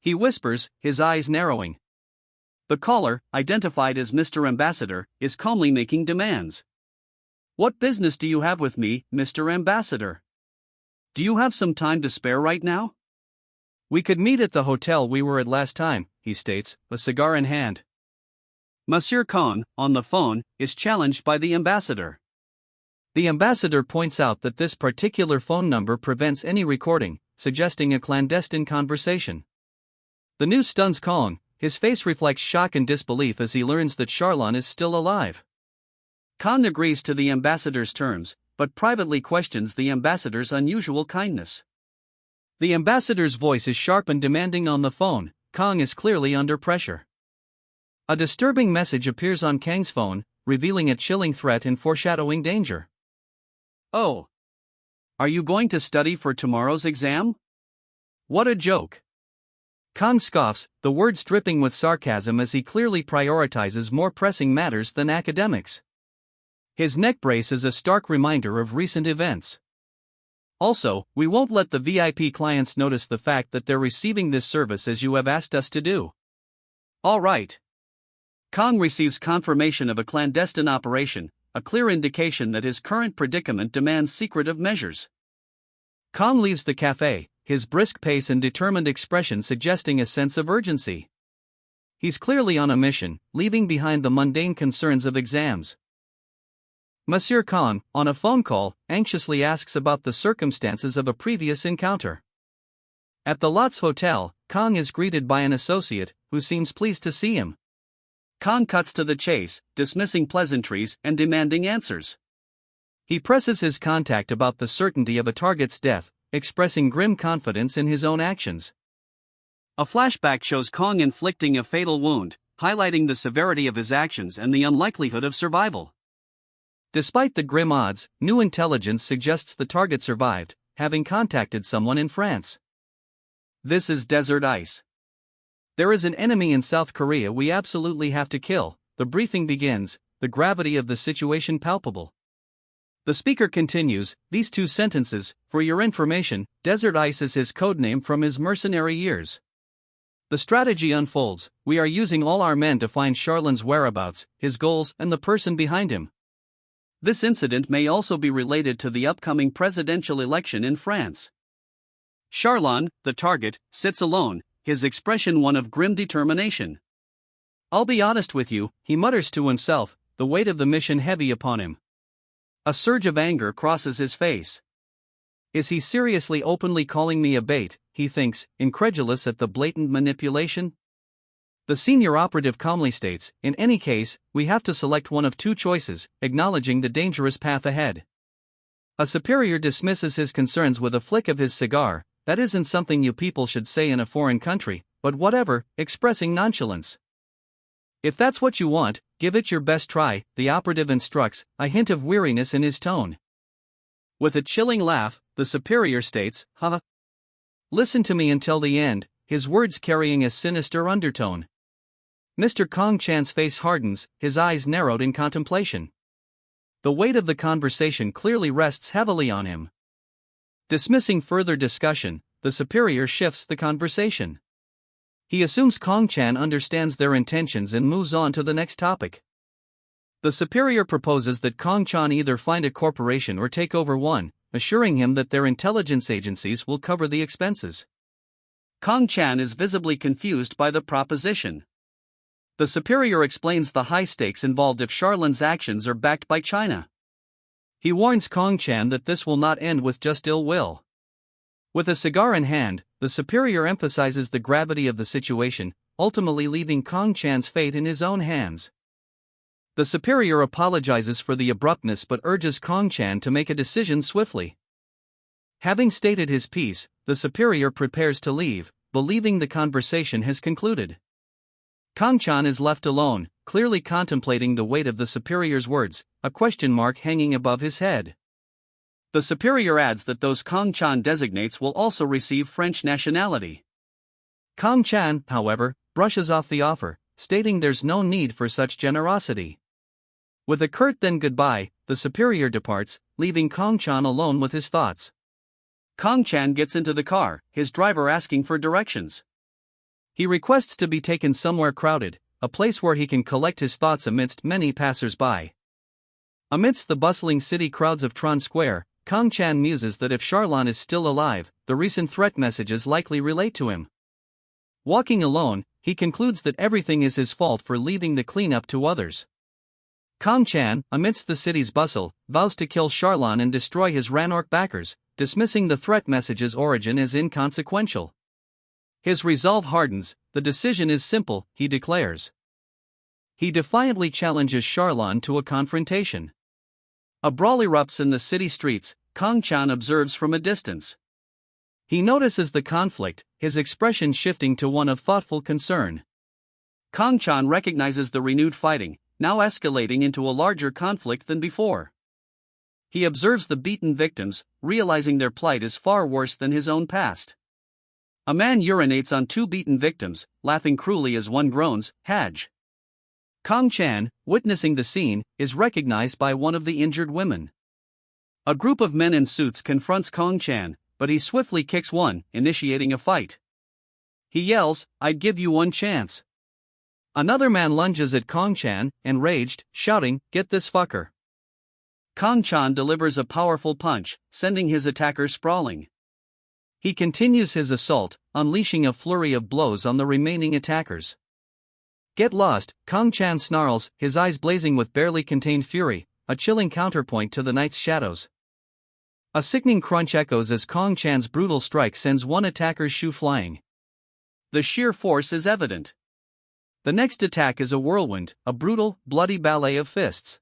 He whispers, his eyes narrowing. The caller, identified as Mr. Ambassador, is calmly making demands. "What business do you have with me, Mr. Ambassador? Do you have some time to spare right now?" "We could meet at the hotel we were at last time," he states, a cigar in hand. Monsieur Khan, on the phone, is challenged by the ambassador. The ambassador points out that this particular phone number prevents any recording, suggesting a clandestine conversation. The news stuns Kong, his face reflects shock and disbelief as he learns that Charlon is still alive. Kong agrees to the ambassador's terms, but privately questions the ambassador's unusual kindness. The ambassador's voice is sharp and demanding on the phone. Kong is clearly under pressure. A disturbing message appears on Kang's phone, revealing a chilling threat and foreshadowing danger. "Oh. Are you going to study for tomorrow's exam? What a joke." Kong scoffs, the words dripping with sarcasm as he clearly prioritizes more pressing matters than academics. His neck brace is a stark reminder of recent events. "Also, we won't let the VIP clients notice the fact that they're receiving this service as you have asked us to do." "All right." Kong receives confirmation of a clandestine operation, a clear indication that his current predicament demands secretive measures. Kong leaves the cafe, his brisk pace and determined expression suggesting a sense of urgency. He's clearly on a mission, leaving behind the mundane concerns of exams. Monsieur Khan, on a phone call, anxiously asks about the circumstances of a previous encounter. At the Lots Hotel, Kong is greeted by an associate, who seems pleased to see him. Kong cuts to the chase, dismissing pleasantries and demanding answers. He presses his contact about the certainty of a target's death, expressing grim confidence in his own actions. A flashback shows Kong inflicting a fatal wound, highlighting the severity of his actions and the unlikelihood of survival. Despite the grim odds, new intelligence suggests the target survived, having contacted someone in France. This is Desert Ice. There is an enemy in South Korea we absolutely have to kill. The briefing begins, the gravity of the situation palpable. The speaker continues, these two sentences, for your information, Desert Ice is his codename from his mercenary years. The strategy unfolds, we are using all our men to find Charlon's whereabouts, his goals, and the person behind him. This incident may also be related to the upcoming presidential election in France. Charlon, the target, sits alone, his expression one of grim determination. I'll be honest with you, he mutters to himself, the weight of the mission heavy upon him. A surge of anger crosses his face. Is he seriously openly calling me a bait, he thinks, incredulous at the blatant manipulation? The senior operative calmly states, in any case, we have to select one of two choices, acknowledging the dangerous path ahead. A superior dismisses his concerns with a flick of his cigar. That isn't something you people should say in a foreign country, but whatever, expressing nonchalance. If that's what you want, give it your best try, the operative instructs, a hint of weariness in his tone. With a chilling laugh, the superior states, "Huh? Listen to me until the end," his words carrying a sinister undertone. Mr. Kong Chan's face hardens, his eyes narrowed in contemplation. The weight of the conversation clearly rests heavily on him. Dismissing further discussion, the superior shifts the conversation. He assumes Kong Chan understands their intentions and moves on to the next topic. The superior proposes that Kong Chan either find a corporation or take over one, assuring him that their intelligence agencies will cover the expenses. Kong Chan is visibly confused by the proposition. The superior explains the high stakes involved if Charlin's actions are backed by China. He warns Kong Chan that this will not end with just ill will. With a cigar in hand, the superior emphasizes the gravity of the situation, ultimately leaving Kong Chan's fate in his own hands. The superior apologizes for the abruptness but urges Kong Chan to make a decision swiftly. Having stated his piece, the superior prepares to leave, believing the conversation has concluded. Kong Chan is left alone, clearly contemplating the weight of the superior's words, a question mark hanging above his head. The superior adds that those Kong Chan designates will also receive French nationality. Kong Chan, however, brushes off the offer, stating there's no need for such generosity. With a curt then goodbye, the superior departs, leaving Kong Chan alone with his thoughts. Kong Chan gets into the car, his driver asking for directions. He requests to be taken somewhere crowded, a place where he can collect his thoughts amidst many passers-by. Amidst the bustling city crowds of Tron Square, Kong Chan muses that if Charlon is still alive, the recent threat messages likely relate to him. Walking alone, he concludes that everything is his fault for leaving the cleanup to others. Kong Chan, amidst the city's bustle, vows to kill Charlon and destroy his Ranork backers, dismissing the threat message's origin as inconsequential. His resolve hardens, the decision is simple, he declares. He defiantly challenges Charlon to a confrontation. A brawl erupts in the city streets, Kong Chan observes from a distance. He notices the conflict, his expression shifting to one of thoughtful concern. Kong Chan recognizes the renewed fighting, now escalating into a larger conflict than before. He observes the beaten victims, realizing their plight is far worse than his own past. A man urinates on two beaten victims, laughing cruelly as one groans, "Haj." Kong Chan, witnessing the scene, is recognized by one of the injured women. A group of men in suits confronts Kong Chan, but he swiftly kicks one, initiating a fight. He yells, "I'd give you one chance." Another man lunges at Kong Chan, enraged, shouting, "Get this fucker." Kong Chan delivers a powerful punch, sending his attacker sprawling. He continues his assault, unleashing a flurry of blows on the remaining attackers. "Get lost," Kong Chan snarls, his eyes blazing with barely contained fury, a chilling counterpoint to the night's shadows. A sickening crunch echoes as Kong Chan's brutal strike sends one attacker's shoe flying. The sheer force is evident. The next attack is a whirlwind, a brutal, bloody ballet of fists.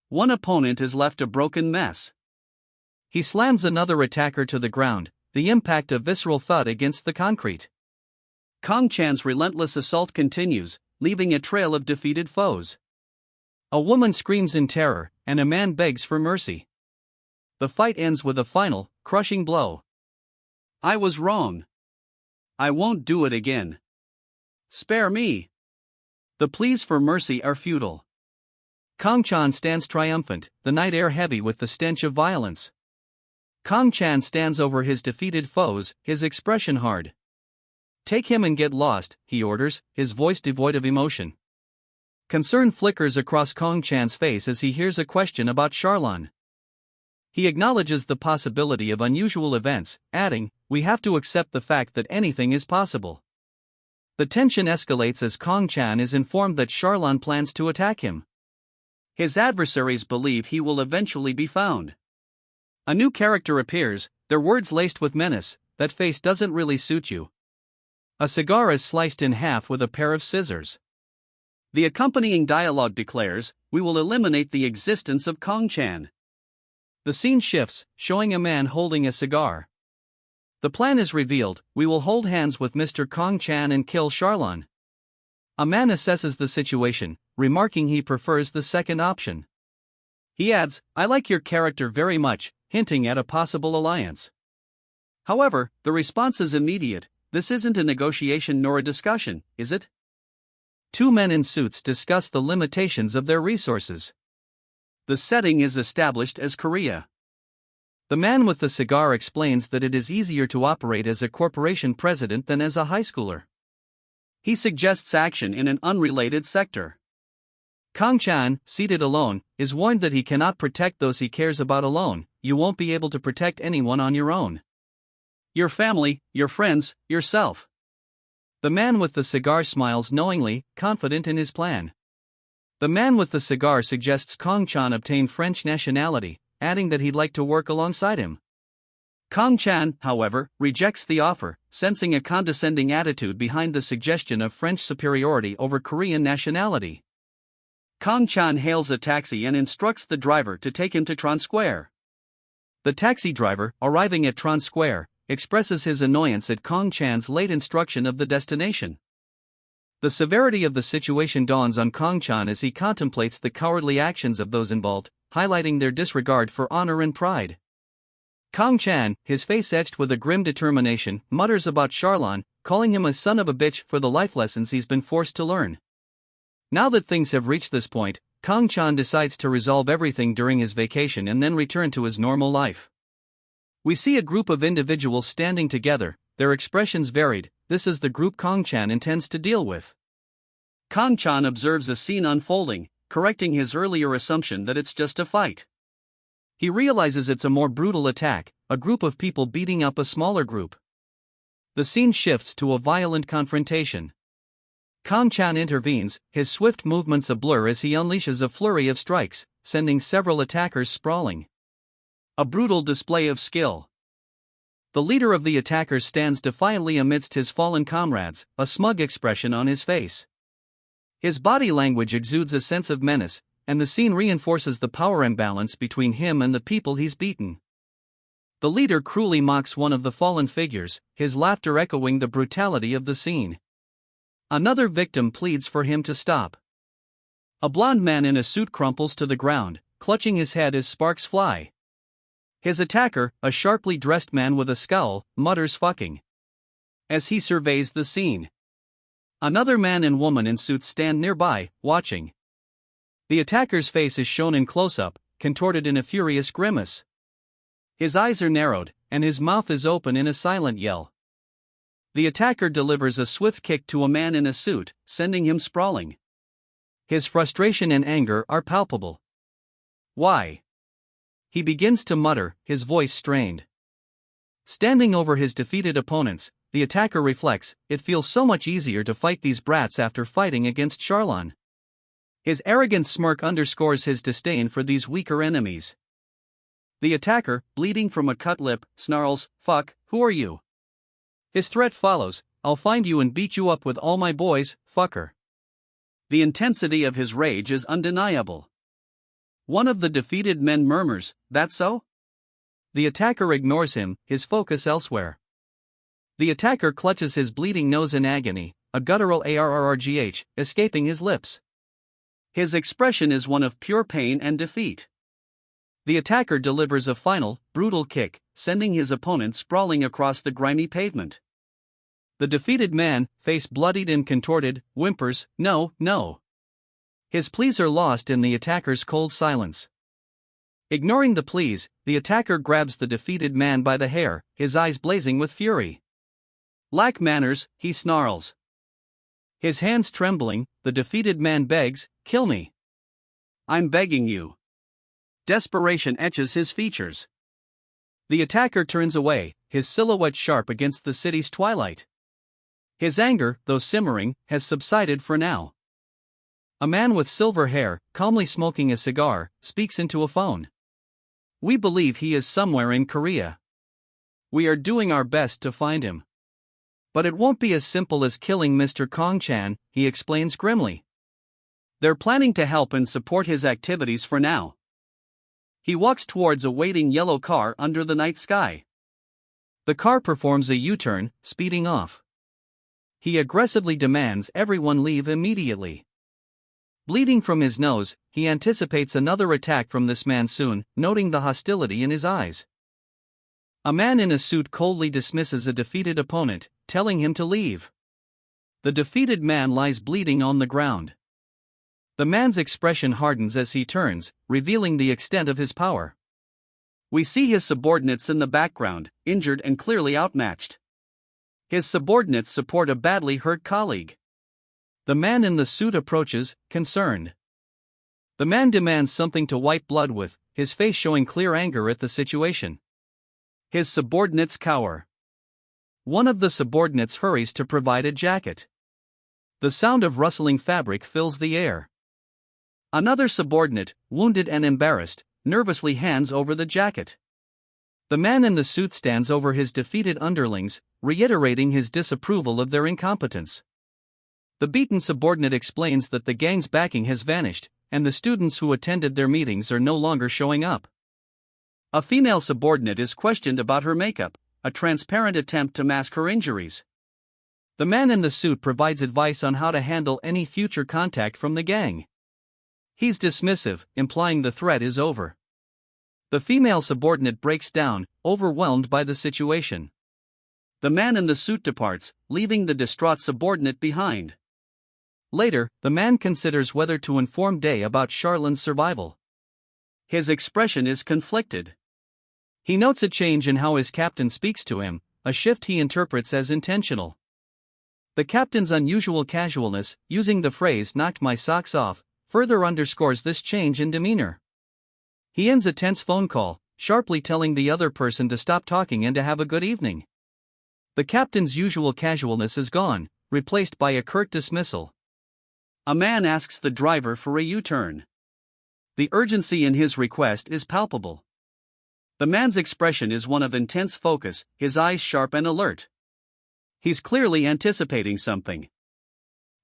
One opponent is left a broken mess. He slams another attacker to the ground, the impact a visceral thud against the concrete. Kong Chan's relentless assault continues, leaving a trail of defeated foes. A woman screams in terror, and a man begs for mercy. The fight ends with a final, crushing blow. "I was wrong. I won't do it again. Spare me." The pleas for mercy are futile. Kong Chan stands triumphant, the night air heavy with the stench of violence. Kong Chan stands over his defeated foes, his expression hard. "Take him and get lost," he orders, his voice devoid of emotion. Concern flickers across Kong Chan's face as he hears a question about Charlon. He acknowledges the possibility of unusual events, adding, "We have to accept the fact that anything is possible." The tension escalates as Kong-chan is informed that Charlon plans to attack him. His adversaries believe he will eventually be found. A new character appears, their words laced with menace: "That face doesn't really suit you." A cigar is sliced in half with a pair of scissors. The accompanying dialogue declares, "We will eliminate the existence of Kong-chan." The scene shifts, showing a man holding a cigar. The plan is revealed: "We will hold hands with Mr. Kong-chan and kill Charlon." A man assesses the situation, remarking he prefers the second option. He adds, "I like your character very much," hinting at a possible alliance. However, the response is immediate: "This isn't a negotiation nor a discussion, is it?" Two men in suits discuss the limitations of their resources. The setting is established as Korea. The man with the cigar explains that it is easier to operate as a corporation president than as a high schooler. He suggests action in an unrelated sector. Kong-chan, seated alone, is warned that he cannot protect those he cares about alone. "You won't be able to protect anyone on your own. Your family, your friends, yourself." The man with the cigar smiles knowingly, confident in his plan. The man with the cigar suggests Kong-chan obtain French nationality, adding that he'd like to work alongside him. Kong-chan, however, rejects the offer, sensing a condescending attitude behind the suggestion of French superiority over Korean nationality. Kong-chan hails a taxi and instructs the driver to take him to Tron Square. The taxi driver, arriving at Tron Square, expresses his annoyance at Kong-chan's late instruction of the destination. The severity of the situation dawns on Kong-chan as he contemplates the cowardly actions of those involved, highlighting their disregard for honor and pride. Kong-chan, his face etched with a grim determination, mutters about Charlon, calling him a son of a bitch for the life lessons he's been forced to learn. Now that things have reached this point, Kong-chan decides to resolve everything during his vacation and then return to his normal life. We see a group of individuals standing together, their expressions varied. This is the group Kong-chan intends to deal with. Kong-chan observes a scene unfolding, correcting his earlier assumption that it's just a fight. He realizes it's a more brutal attack, a group of people beating up a smaller group. The scene shifts to a violent confrontation. Kong-chan intervenes, his swift movements a blur as he unleashes a flurry of strikes, sending several attackers sprawling. A brutal display of skill. The leader of the attackers stands defiantly amidst his fallen comrades, a smug expression on his face. His body language exudes a sense of menace, and the scene reinforces the power imbalance between him and the people he's beaten. The leader cruelly mocks one of the fallen figures, his laughter echoing the brutality of the scene. Another victim pleads for him to stop. A blond man in a suit crumples to the ground, clutching his head as sparks fly. His attacker, a sharply dressed man with a scowl, mutters "fucking" as he surveys the scene. Another man and woman in suits stand nearby, watching. The attacker's face is shown in close-up, contorted in a furious grimace. His eyes are narrowed, and his mouth is open in a silent yell. The attacker delivers a swift kick to a man in a suit, sending him sprawling. His frustration and anger are palpable. "Why?" he begins to mutter, his voice strained. Standing over his defeated opponents, the attacker reflects, "It feels so much easier to fight these brats after fighting against Charlon." His arrogant smirk underscores his disdain for these weaker enemies. The attacker, bleeding from a cut lip, snarls, "Fuck, who are you?" His threat follows, "I'll find you and beat you up with all my boys, fucker." The intensity of his rage is undeniable. One of the defeated men murmurs, "That so?" The attacker ignores him, his focus elsewhere. The attacker clutches his bleeding nose in agony, a guttural arrrgh escaping his lips. His expression is one of pure pain and defeat. The attacker delivers a final, brutal kick, sending his opponent sprawling across the grimy pavement. The defeated man, face bloodied and contorted, whimpers, "No, no." His pleas are lost in the attacker's cold silence. Ignoring the pleas, the attacker grabs the defeated man by the hair, his eyes blazing with fury. "Lack manners," he snarls. His hands trembling, the defeated man begs, "Kill me. I'm begging you." Desperation etches his features. The attacker turns away, his silhouette sharp against the city's twilight. His anger, though simmering, has subsided for now. A man with silver hair, calmly smoking a cigar, speaks into a phone. We believe he is somewhere in Korea. We are doing our best to find him. But it won't be as simple as killing Mr. Kong-chan, he explains grimly. They're planning to help and support his activities for now. He walks towards a waiting yellow car under the night sky. The car performs a U-turn, speeding off. He aggressively demands everyone leave immediately. Bleeding from his nose, he anticipates another attack from this man soon, noting the hostility in his eyes. A man in a suit coldly dismisses a defeated opponent, telling him to leave. The defeated man lies bleeding on the ground. The man's expression hardens as he turns, revealing the extent of his power. We see his subordinates in the background, injured and clearly outmatched. His subordinates support a badly hurt colleague. The man in the suit approaches, concerned. The man demands something to wipe blood with, his face showing clear anger at the situation. His subordinates cower. One of the subordinates hurries to provide a jacket. The sound of rustling fabric fills the air. Another subordinate, wounded and embarrassed, nervously hands over the jacket. The man in the suit stands over his defeated underlings, reiterating his disapproval of their incompetence. The beaten subordinate explains that the gang's backing has vanished, and the students who attended their meetings are no longer showing up. A female subordinate is questioned about her makeup, a transparent attempt to mask her injuries. The man in the suit provides advice on how to handle any future contact from the gang. He's dismissive, implying the threat is over. The female subordinate breaks down, overwhelmed by the situation. The man in the suit departs, leaving the distraught subordinate behind. Later, the man considers whether to inform Day about Charlin's survival. His expression is conflicted. He notes a change in how his captain speaks to him, a shift he interprets as intentional. The captain's unusual casualness, using the phrase "knocked my socks off," further underscores this change in demeanor. He ends a tense phone call, sharply telling the other person to stop talking and to have a good evening. The captain's usual casualness is gone, replaced by a curt dismissal. A man asks the driver for a U-turn. The urgency in his request is palpable. The man's expression is one of intense focus, his eyes sharp and alert. He's clearly anticipating something.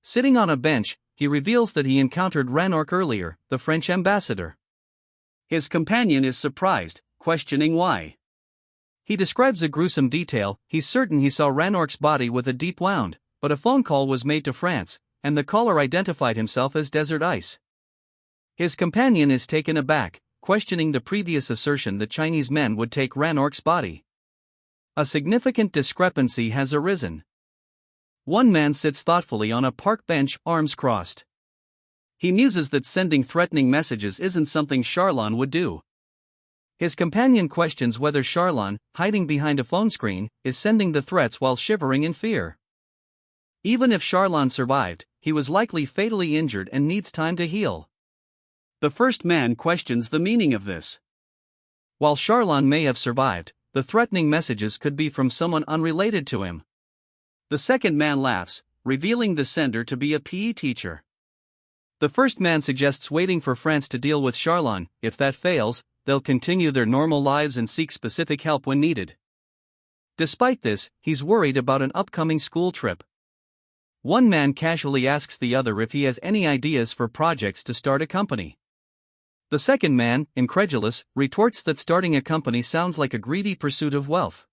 Sitting on a bench, he reveals that he encountered Ranork earlier, the French ambassador. His companion is surprised, questioning why. He describes a gruesome detail. He's certain he saw Ranork's body with a deep wound, but a phone call was made to France, and the caller identified himself as Desert Ice. His companion is taken aback, questioning the previous assertion that Chinese men would take Ranork's body. A significant discrepancy has arisen. One man sits thoughtfully on a park bench, arms crossed. He muses that sending threatening messages isn't something Charlon would do. His companion questions whether Charlon, hiding behind a phone screen, is sending the threats while shivering in fear. Even if Charlon survived, he was likely fatally injured and needs time to heal. The first man questions the meaning of this. While Charlon may have survived, the threatening messages could be from someone unrelated to him. The second man laughs, revealing the sender to be a PE teacher. The first man suggests waiting for France to deal with Charlon. If that fails, they'll continue their normal lives and seek specific help when needed. Despite this, he's worried about an upcoming school trip. One man casually asks the other if he has any ideas for projects to start a company. The second man, incredulous, retorts that starting a company sounds like a greedy pursuit of wealth.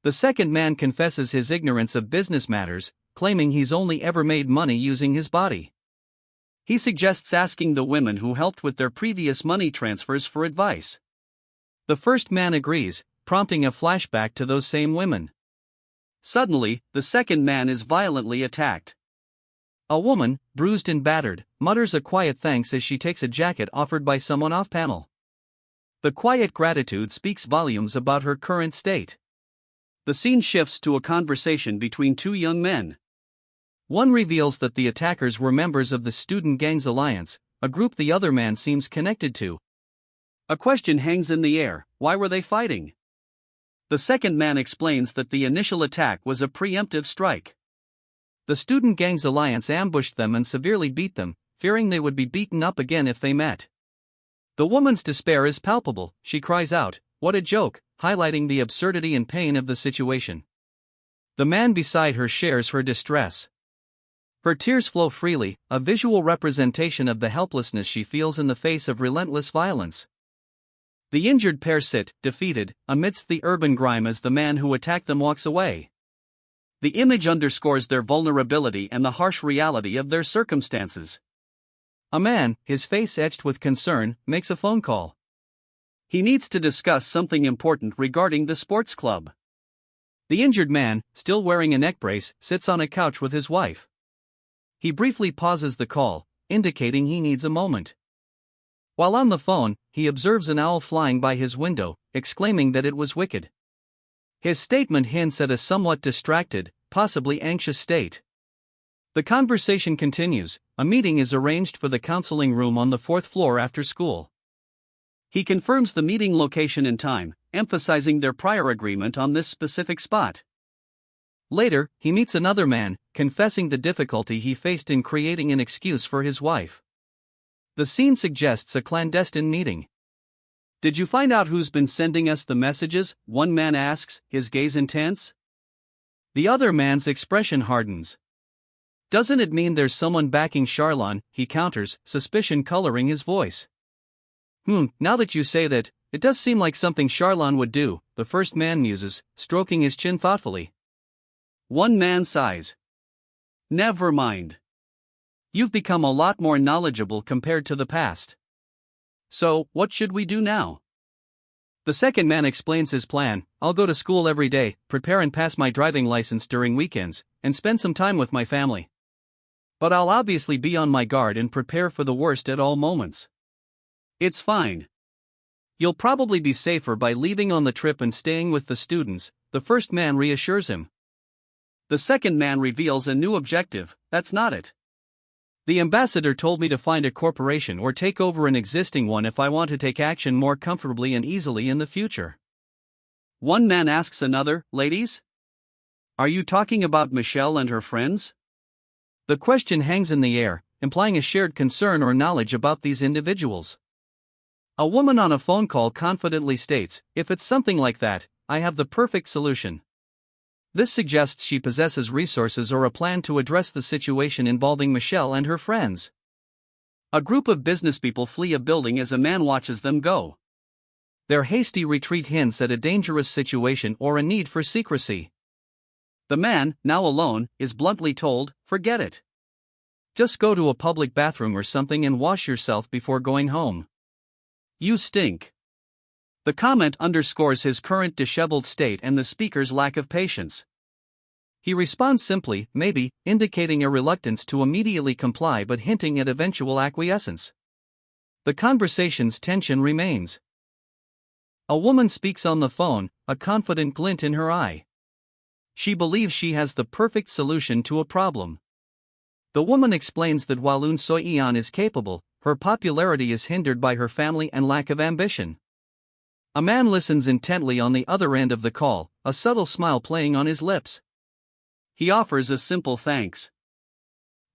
The second man confesses his ignorance of business matters, claiming he's only ever made money using his body. He suggests asking the women who helped with their previous money transfers for advice. The first man agrees, prompting a flashback to those same women. Suddenly, the second man is violently attacked. A woman, bruised and battered, mutters a quiet thanks as she takes a jacket offered by someone off-panel. The quiet gratitude speaks volumes about her current state. The scene shifts to a conversation between two young men. One reveals that the attackers were members of the Student Gangs Alliance, a group the other man seems connected to. A question hangs in the air: why were they fighting? The second man explains that the initial attack was a preemptive strike. The student gang's alliance ambushed them and severely beat them, fearing they would be beaten up again if they met. The woman's despair is palpable. She cries out, "What a joke," highlighting the absurdity and pain of the situation. The man beside her shares her distress. Her tears flow freely, a visual representation of the helplessness she feels in the face of relentless violence. The injured pair sit, defeated, amidst the urban grime as the man who attacked them walks away. The image underscores their vulnerability and the harsh reality of their circumstances. A man, his face etched with concern, makes a phone call. He needs to discuss something important regarding the sports club. The injured man, still wearing a neck brace, sits on a couch with his wife. He briefly pauses the call, indicating he needs a moment. While on the phone, he observes an owl flying by his window, exclaiming that it was wicked. His statement hints at a somewhat distracted, possibly anxious state. The conversation continues. A meeting is arranged for the counseling room on the 4th floor after school. He confirms the meeting location and time, emphasizing their prior agreement on this specific spot. Later, he meets another man, confessing the difficulty he faced in creating an excuse for his wife. The scene suggests a clandestine meeting. "Did you find out who's been sending us the messages?" one man asks, his gaze intense. The other man's expression hardens. "Doesn't it mean there's someone backing Charlon?" he counters, suspicion coloring his voice. Now that you say that, it does seem like something Charlon would do," the first man muses, stroking his chin thoughtfully. One man sighs. "Never mind. You've become a lot more knowledgeable compared to the past. So, what should we do now?" The second man explains his plan. "I'll go to school every day, prepare and pass my driving license during weekends, and spend some time with my family. But I'll obviously be on my guard and prepare for the worst at all moments." "It's fine. You'll probably be safer by leaving on the trip and staying with the students," the first man reassures him. The second man reveals a new objective. "That's not it. The ambassador told me to find a corporation or take over an existing one if I want to take action more comfortably and easily in the future." One man asks another, "Ladies? Are you talking about Michelle and her friends?" The question hangs in the air, implying a shared concern or knowledge about these individuals. A woman on a phone call confidently states, "If it's something like that, I have the perfect solution." This suggests she possesses resources or a plan to address the situation involving Michelle and her friends. A group of businesspeople flee a building as a man watches them go. Their hasty retreat hints at a dangerous situation or a need for secrecy. The man, now alone, is bluntly told, "Forget it. Just go to a public bathroom or something and wash yourself before going home. You stink." The comment underscores his current disheveled state and the speaker's lack of patience. He responds simply, "Maybe," indicating a reluctance to immediately comply but hinting at eventual acquiescence. The conversation's tension remains. A woman speaks on the phone, a confident glint in her eye. She believes she has the perfect solution to a problem. The woman explains that while Eun Seo-yeon is capable, her popularity is hindered by her family and lack of ambition. A man listens intently on the other end of the call, a subtle smile playing on his lips. He offers a simple thanks.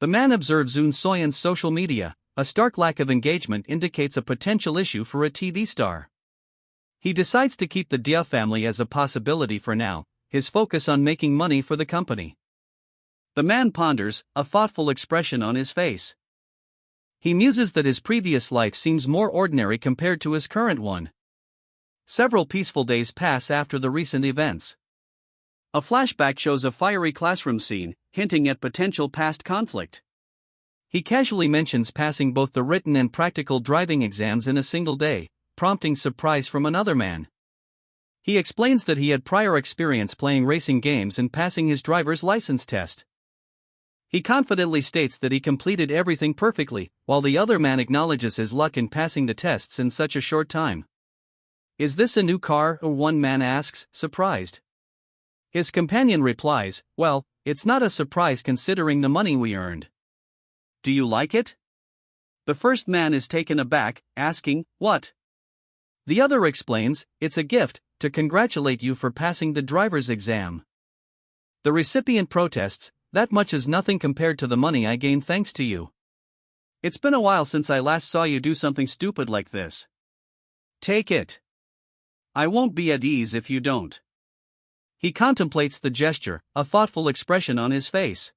The man observes Eun Seo-yeon's social media. A stark lack of engagement indicates a potential issue for a TV star. He decides to keep the Dia family as a possibility for now, his focus on making money for the company. The man ponders, a thoughtful expression on his face. He muses that his previous life seems more ordinary compared to his current one. Several peaceful days pass after the recent events. A flashback shows a fiery classroom scene, hinting at potential past conflict. He casually mentions passing both the written and practical driving exams in a single day, prompting surprise from another man. He explains that he had prior experience playing racing games and passing his driver's license test. He confidently states that he completed everything perfectly, while the other man acknowledges his luck in passing the tests in such a short time. "Is this a new car?" one man asks, surprised. His companion replies, "Well, it's not a surprise considering the money we earned." "Do you like it?" The first man is taken aback, asking, "What?" The other explains, "It's a gift, to congratulate you for passing the driver's exam." The recipient protests, that much is nothing compared to the money I gain thanks to you. It's been a while since I last saw you do something stupid like this. Take it. I won't be at ease if you don't. He contemplates the gesture, a thoughtful expression on his face.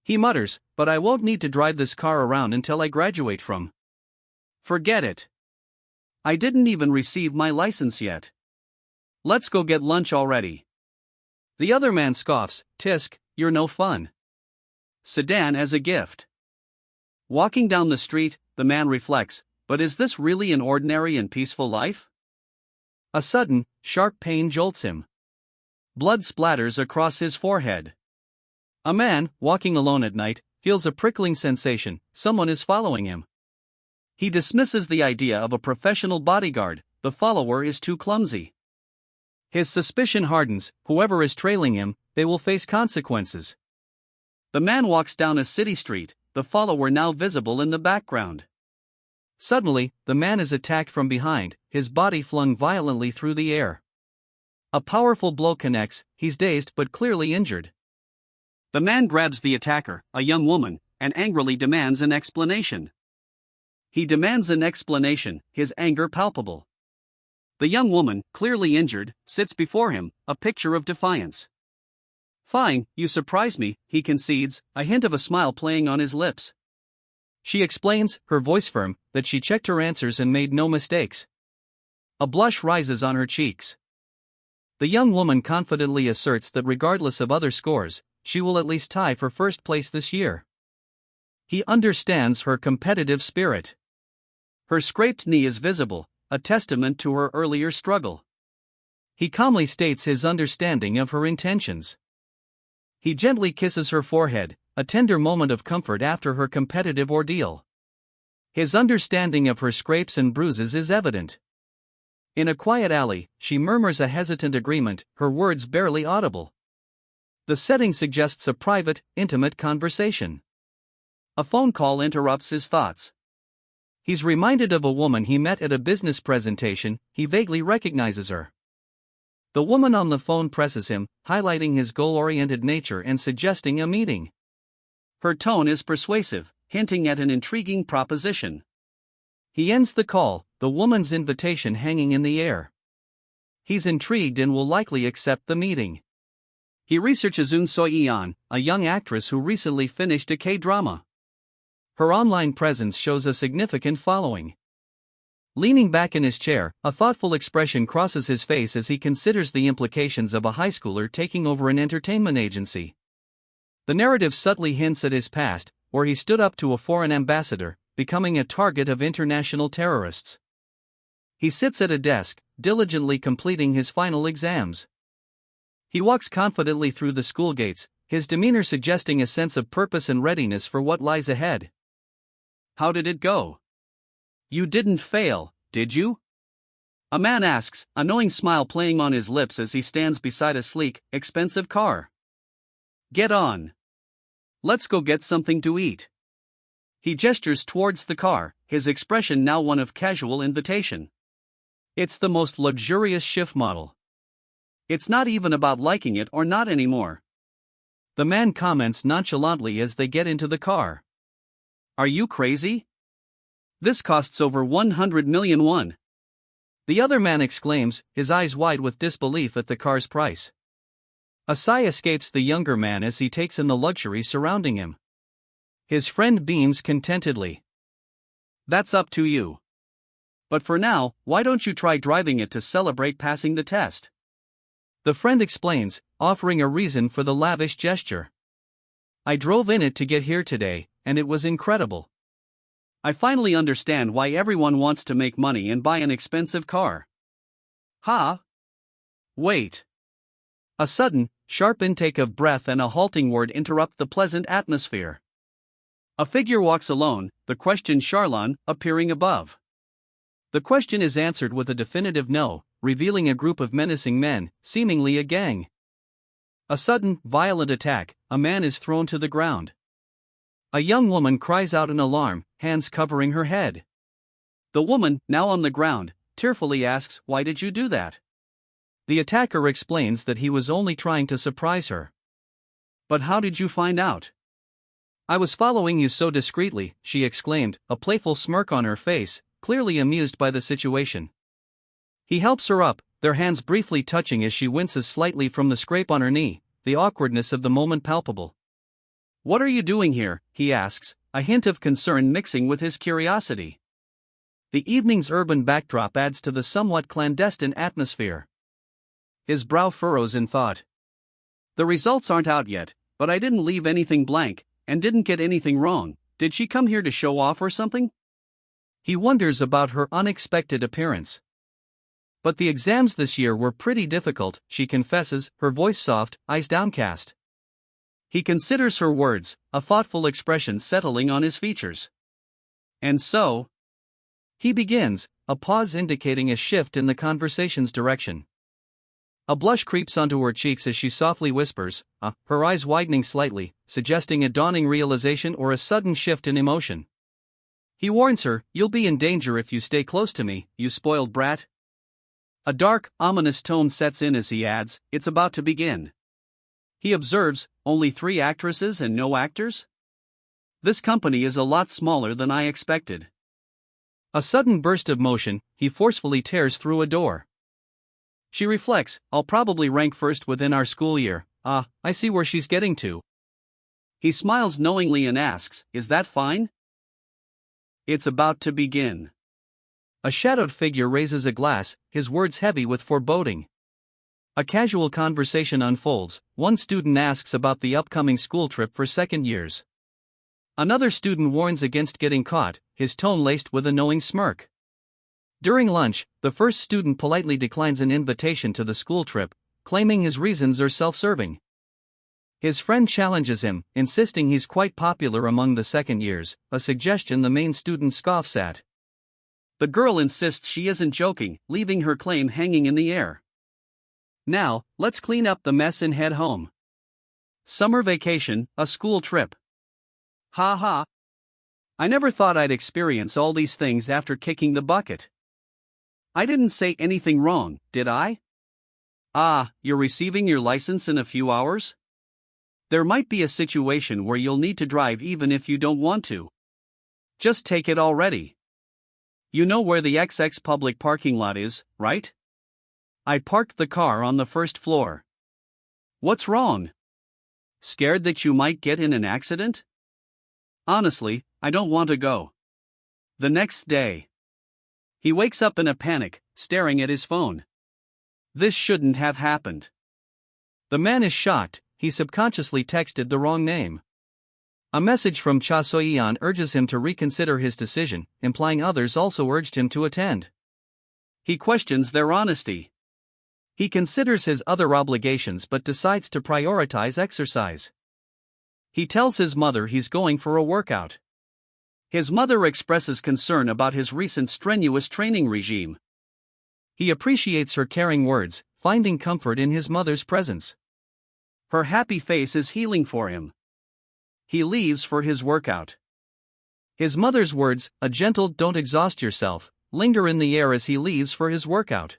He mutters, but I won't need to drive this car around until I graduate from. Forget it. I didn't even receive my license yet. Let's go get lunch already. The other man scoffs, Tisk, you're no fun. Sedan as a gift. Walking down the street, the man reflects, but is this really an ordinary and peaceful life? A sudden, sharp pain jolts him. Blood splatters across his forehead. A man, walking alone at night, feels a prickling sensation, someone is following him. He dismisses the idea of a professional bodyguard, the follower is too clumsy. His suspicion hardens, whoever is trailing him, they will face consequences. The man walks down a city street, the follower now visible in the background. Suddenly, the man is attacked from behind, his body flung violently through the air. A powerful blow connects, he's dazed but clearly injured. The man grabs the attacker, a young woman, and angrily demands an explanation. He demands an explanation, his anger palpable. The young woman, clearly injured, sits before him, a picture of defiance. Fine, you surprise me, he concedes, a hint of a smile playing on his lips. She explains, her voice firm, that she checked her answers and made no mistakes. A blush rises on her cheeks. The young woman confidently asserts that regardless of other scores, she will at least tie for first place this year. He understands her competitive spirit. Her scraped knee is visible, a testament to her earlier struggle. He calmly states his understanding of her intentions. He gently kisses her forehead, a tender moment of comfort after her competitive ordeal. His understanding of her scrapes and bruises is evident. In a quiet alley, she murmurs a hesitant agreement, her words barely audible. The setting suggests a private, intimate conversation. A phone call interrupts his thoughts. He's reminded of a woman he met at a business presentation, he vaguely recognizes her. The woman on the phone presses him, highlighting his goal-oriented nature and suggesting a meeting. Her tone is persuasive, hinting at an intriguing proposition. He ends the call, the woman's invitation hanging in the air. He's intrigued and will likely accept the meeting. He researches Eun So-yeon, a young actress who recently finished a K-drama. Her online presence shows a significant following. Leaning back in his chair, a thoughtful expression crosses his face as he considers the implications of a high schooler taking over an entertainment agency. The narrative subtly hints at his past, where he stood up to a foreign ambassador, becoming a target of international terrorists. He sits at a desk, diligently completing his final exams. He walks confidently through the school gates, his demeanor suggesting a sense of purpose and readiness for what lies ahead. How did it go? You didn't fail, did you? A man asks, a knowing smile playing on his lips as he stands beside a sleek, expensive car. Get on. Let's go get something to eat. He gestures towards the car, his expression now one of casual invitation. It's the most luxurious Schiff model. It's not even about liking it or not anymore. The man comments nonchalantly as they get into the car. Are you crazy? This costs over 100 million won. The other man exclaims, his eyes wide with disbelief at the car's price. A sigh escapes the younger man as he takes in the luxury surrounding him. His friend beams contentedly. That's up to you. But for now, why don't you try driving it to celebrate passing the test? The friend explains, offering a reason for the lavish gesture. I drove in it to get here today, and it was incredible. I finally understand why everyone wants to make money and buy an expensive car. Ha! Wait. A sudden, sharp intake of breath and a halting word interrupt the pleasant atmosphere. A figure walks alone, the question Charlon, appearing above. The question is answered with a definitive no, revealing a group of menacing men, seemingly a gang. A sudden, violent attack, a man is thrown to the ground. A young woman cries out in alarm, hands covering her head. The woman, now on the ground, tearfully asks, "Why did you do that?" The attacker explains that he was only trying to surprise her. But how did you find out? I was following you so discreetly, she exclaimed, a playful smirk on her face, clearly amused by the situation. He helps her up, their hands briefly touching as she winces slightly from the scrape on her knee, the awkwardness of the moment palpable. What are you doing here? He asks, a hint of concern mixing with his curiosity. The evening's urban backdrop adds to the somewhat clandestine atmosphere. His brow furrows in thought. The results aren't out yet, but I didn't leave anything blank, and didn't get anything wrong. Did she come here to show off or something? He wonders about her unexpected appearance. But the exams this year were pretty difficult, she confesses, her voice soft, eyes downcast. He considers her words, a thoughtful expression settling on his features. And so? He begins, a pause indicating a shift in the conversation's direction. A blush creeps onto her cheeks as she softly whispers, her eyes widening slightly, suggesting a dawning realization or a sudden shift in emotion. He warns her, "You'll be in danger if you stay close to me, you spoiled brat." A dark, ominous tone sets in as he adds, "It's about to begin." He observes, only 3 actresses and no actors? This company is a lot smaller than I expected. A sudden burst of motion, he forcefully tears through a door. She reflects, I'll probably rank first within our school year. I see where she's getting to. He smiles knowingly and asks, is that fine? It's about to begin. A shadowed figure raises a glass, his words heavy with foreboding. A casual conversation unfolds. One student asks about the upcoming school trip for second years. Another student warns against getting caught, his tone laced with a knowing smirk. During lunch, the first student politely declines an invitation to the school trip, claiming his reasons are self-serving. His friend challenges him, insisting he's quite popular among the second years, a suggestion the main student scoffs at. The girl insists she isn't joking, leaving her claim hanging in the air. Now, let's clean up the mess and head home. Summer vacation, a school trip. Ha ha. I never thought I'd experience all these things after kicking the bucket. I didn't say anything wrong, did I? You're receiving your license in a few hours? There might be a situation where you'll need to drive even if you don't want to. Just take it already. You know where the XX public parking lot is, right? I parked the car on the first floor. What's wrong? Scared that you might get in an accident? Honestly, I don't want to go. The next day. He wakes up in a panic, staring at his phone. This shouldn't have happened. The man is shocked, he subconsciously texted the wrong name. A message from Cha Soyeon urges him to reconsider his decision, implying others also urged him to attend. He questions their honesty. He considers his other obligations but decides to prioritize exercise. He tells his mother he's going for a workout. His mother expresses concern about his recent strenuous training regime. He appreciates her caring words, finding comfort in his mother's presence. Her happy face is healing for him. He leaves for his workout. His mother's words, a gentle "don't exhaust yourself," linger in the air as he leaves for his workout.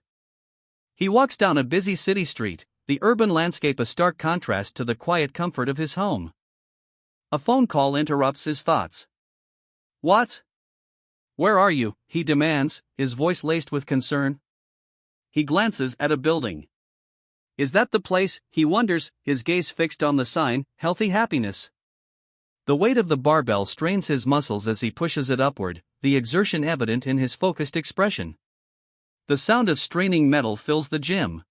He walks down a busy city street, the urban landscape a stark contrast to the quiet comfort of his home. A phone call interrupts his thoughts. What? Where are you? He demands, his voice laced with concern. He glances at a building. Is that the place, he wonders, his gaze fixed on the sign, Healthy Happiness. The weight of the barbell strains his muscles as he pushes it upward, the exertion evident in his focused expression. The sound of straining metal fills the gym.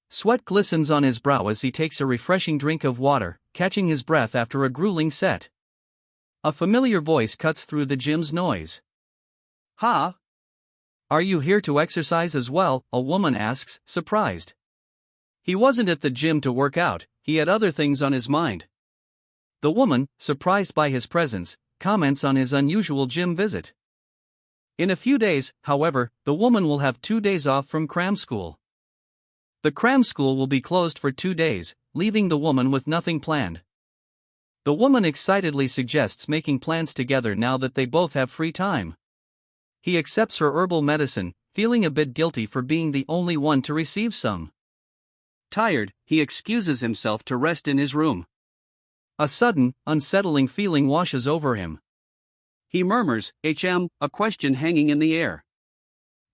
Sweat glistens on his brow as he takes a refreshing drink of water, catching his breath after a grueling set. A familiar voice cuts through the gym's noise. Ha! Are you here to exercise as well? A woman asks, surprised. He wasn't at the gym to work out, he had other things on his mind. The woman, surprised by his presence, comments on his unusual gym visit. In a few days, however, the woman will have 2 days off from cram school. The cram school will be closed for 2 days, leaving the woman with nothing planned. The woman excitedly suggests making plans together now that they both have free time. He accepts her herbal medicine, feeling a bit guilty for being the only one to receive some. Tired, he excuses himself to rest in his room. A sudden, unsettling feeling washes over him. He murmurs, a question hanging in the air.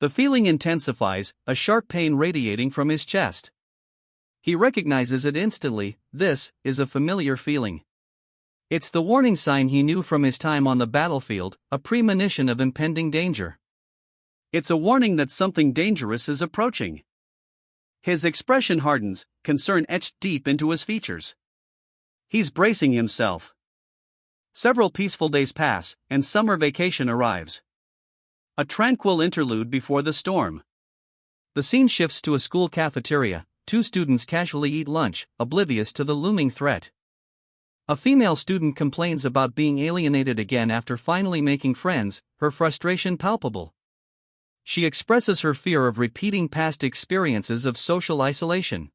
The feeling intensifies, a sharp pain radiating from his chest. He recognizes it instantly. This is a familiar feeling. It's the warning sign he knew from his time on the battlefield, a premonition of impending danger. It's a warning that something dangerous is approaching. His expression hardens, concern etched deep into his features. He's bracing himself. Several peaceful days pass, and summer vacation arrives. A tranquil interlude before the storm. The scene shifts to a school cafeteria. Two students casually eat lunch, oblivious to the looming threat. A female student complains about being alienated again after finally making friends, her frustration palpable. She expresses her fear of repeating past experiences of social isolation.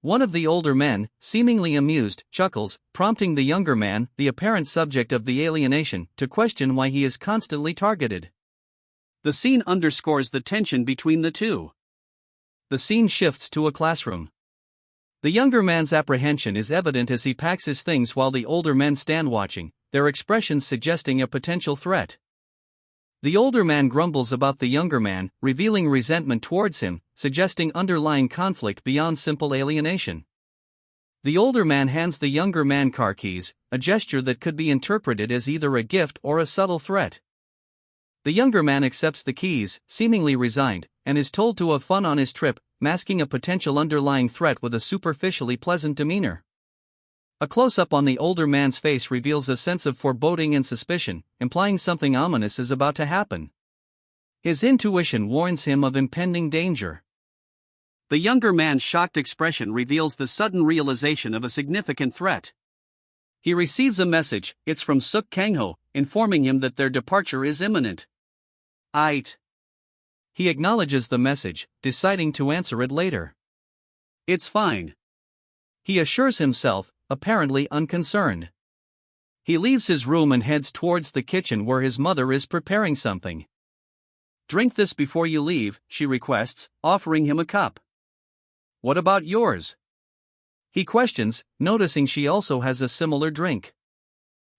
One of the older men, seemingly amused, chuckles, prompting the younger man, the apparent subject of the alienation, to question why he is constantly targeted. The scene underscores the tension between the two. The scene shifts to a classroom. The younger man's apprehension is evident as he packs his things while the older men stand watching, their expressions suggesting a potential threat. The older man grumbles about the younger man, revealing resentment towards him, suggesting underlying conflict beyond simple alienation. The older man hands the younger man car keys, a gesture that could be interpreted as either a gift or a subtle threat. The younger man accepts the keys, seemingly resigned, and is told to have fun on his trip, masking a potential underlying threat with a superficially pleasant demeanor. A close-up on the older man's face reveals a sense of foreboding and suspicion, implying something ominous is about to happen. His intuition warns him of impending danger. The younger man's shocked expression reveals the sudden realization of a significant threat. He receives a message, it's from Suk Kangho, informing him that their departure is imminent. He acknowledges the message, deciding to answer it later. It's fine. He assures himself, apparently unconcerned. He leaves his room and heads towards the kitchen where his mother is preparing something. Drink this before you leave, she requests, offering him a cup. What about yours? He questions, noticing she also has a similar drink.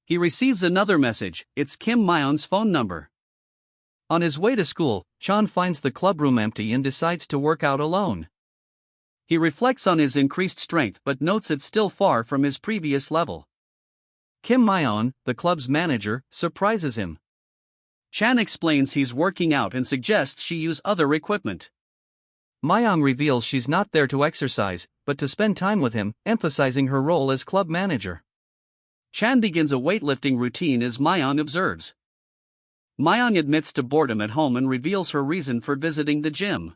He receives another message, it's Kim Myon's phone number. On his way to school, Chan finds the clubroom empty and decides to work out alone. He reflects on his increased strength but notes it's still far from his previous level. Kim Myon, the club's manager, surprises him. Chan explains he's working out and suggests she use other equipment. Myong reveals she's not there to exercise, but to spend time with him, emphasizing her role as club manager. Chan begins a weightlifting routine as Myong observes. Myong admits to boredom at home and reveals her reason for visiting the gym.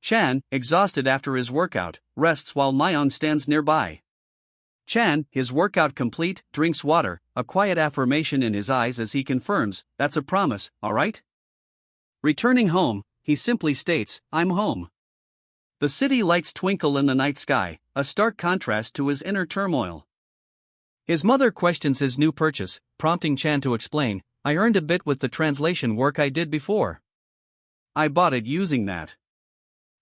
Chan, exhausted after his workout, rests while Myong stands nearby. Chan, his workout complete, drinks water, a quiet affirmation in his eyes as he confirms, that's a promise, alright? Returning home, he simply states, I'm home. The city lights twinkle in the night sky, a stark contrast to his inner turmoil. His mother questions his new purchase, prompting Chan to explain, I earned a bit with the translation work I did before. I bought it using that.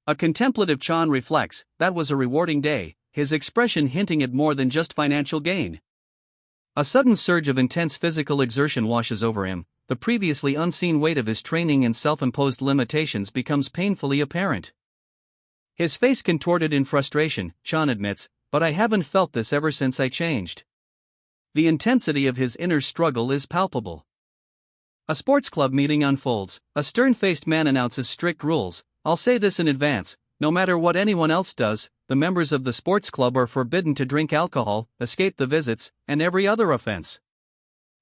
A contemplative Chan reflects, that was a rewarding day, his expression hinting at more than just financial gain. A sudden surge of intense physical exertion washes over him, the previously unseen weight of his training and self-imposed limitations becomes painfully apparent. His face contorted in frustration, Chan admits, but I haven't felt this ever since I changed. The intensity of his inner struggle is palpable. A sports club meeting unfolds, a stern-faced man announces strict rules, I'll say this in advance, no matter what anyone else does, the members of the sports club are forbidden to drink alcohol, escape the visits, and every other offense.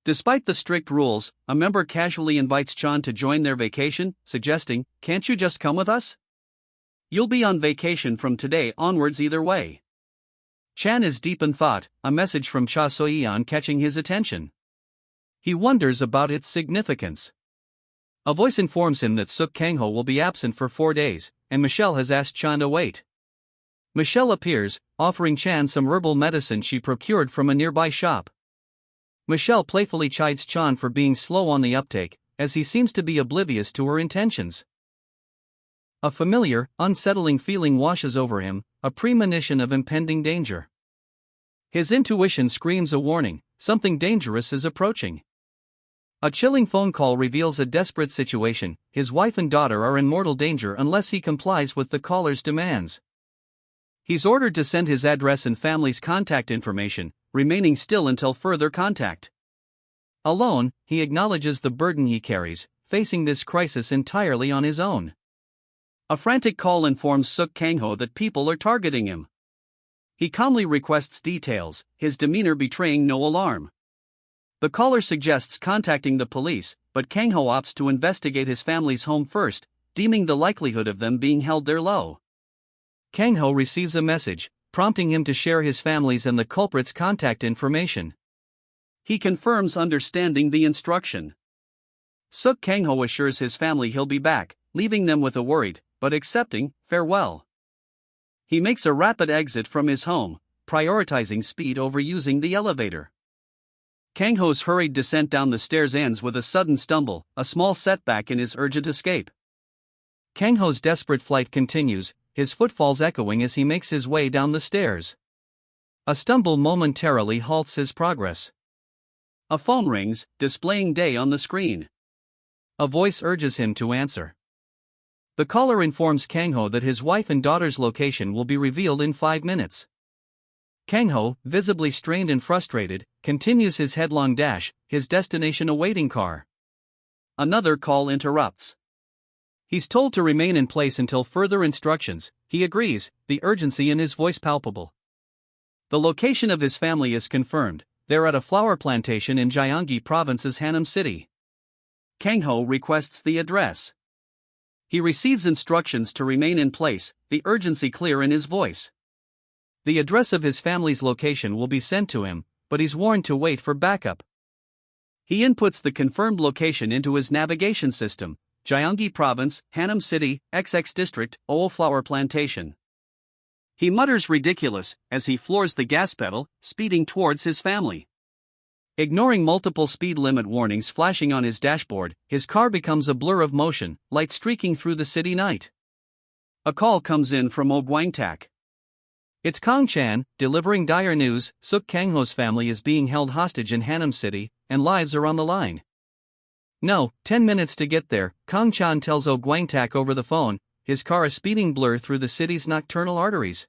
Despite the strict rules, a member casually invites Chan to join their vacation, suggesting, can't you just come with us? You'll be on vacation from today onwards either way. Chan is deep in thought, a message from Cha Soyeon catching his attention. He wonders about its significance. A voice informs him that Suk Kangho will be absent for 4 days, and Michelle has asked Chan to wait. Michelle appears, offering Chan some herbal medicine she procured from a nearby shop. Michelle playfully chides Chan for being slow on the uptake, as he seems to be oblivious to her intentions. A familiar, unsettling feeling washes over him, a premonition of impending danger. His intuition screams a warning, something dangerous is approaching. A chilling phone call reveals a desperate situation. His wife and daughter are in mortal danger unless he complies with the caller's demands. He's ordered to send his address and family's contact information, remaining still until further contact. Alone, he acknowledges the burden he carries, facing this crisis entirely on his own. A frantic call informs Suk Kang-ho that people are targeting him. He calmly requests details, his demeanor betraying no alarm. The caller suggests contacting the police, but Kang-ho opts to investigate his family's home first, deeming the likelihood of them being held there low. Kang-ho receives a message, prompting him to share his family's and the culprit's contact information. He confirms understanding the instruction. Suk Kang-ho assures his family he'll be back, leaving them with a worried, but accepting, farewell. He makes a rapid exit from his home, prioritizing speed over using the elevator. Kang-ho's hurried descent down the stairs ends with a sudden stumble, a small setback in his urgent escape. Kang-ho's desperate flight continues, his footfalls echoing as he makes his way down the stairs. A stumble momentarily halts his progress. A phone rings, displaying day on the screen. A voice urges him to answer. The caller informs Kang-ho that his wife and daughter's location will be revealed in 5 minutes. Kang-ho, visibly strained and frustrated, continues his headlong dash, his destination a waiting car. Another call interrupts. He's told to remain in place until further instructions. He agrees, the urgency in his voice palpable. The location of his family is confirmed. They're at a flower plantation in Gyeonggi Province's Hanam City. Kang-ho requests the address. He receives instructions to remain in place, the urgency clear in his voice. The address of his family's location will be sent to him, but he's warned to wait for backup. He inputs the confirmed location into his navigation system, Gyeonggi Province, Hanam City, XX District, Oil Flower Plantation. He mutters ridiculous as he floors the gas pedal, speeding towards his family. Ignoring multiple speed limit warnings flashing on his dashboard, his car becomes a blur of motion, light streaking through the city night. A call comes in from Oh Gwang-tak. It's Kang-chan, delivering dire news. Suk Kang-ho's family is being held hostage in Hanam City, and lives are on the line. No, 10 minutes to get there, Kang-chan tells Oh Gwang-tak over the phone, his car a speeding blur through the city's nocturnal arteries.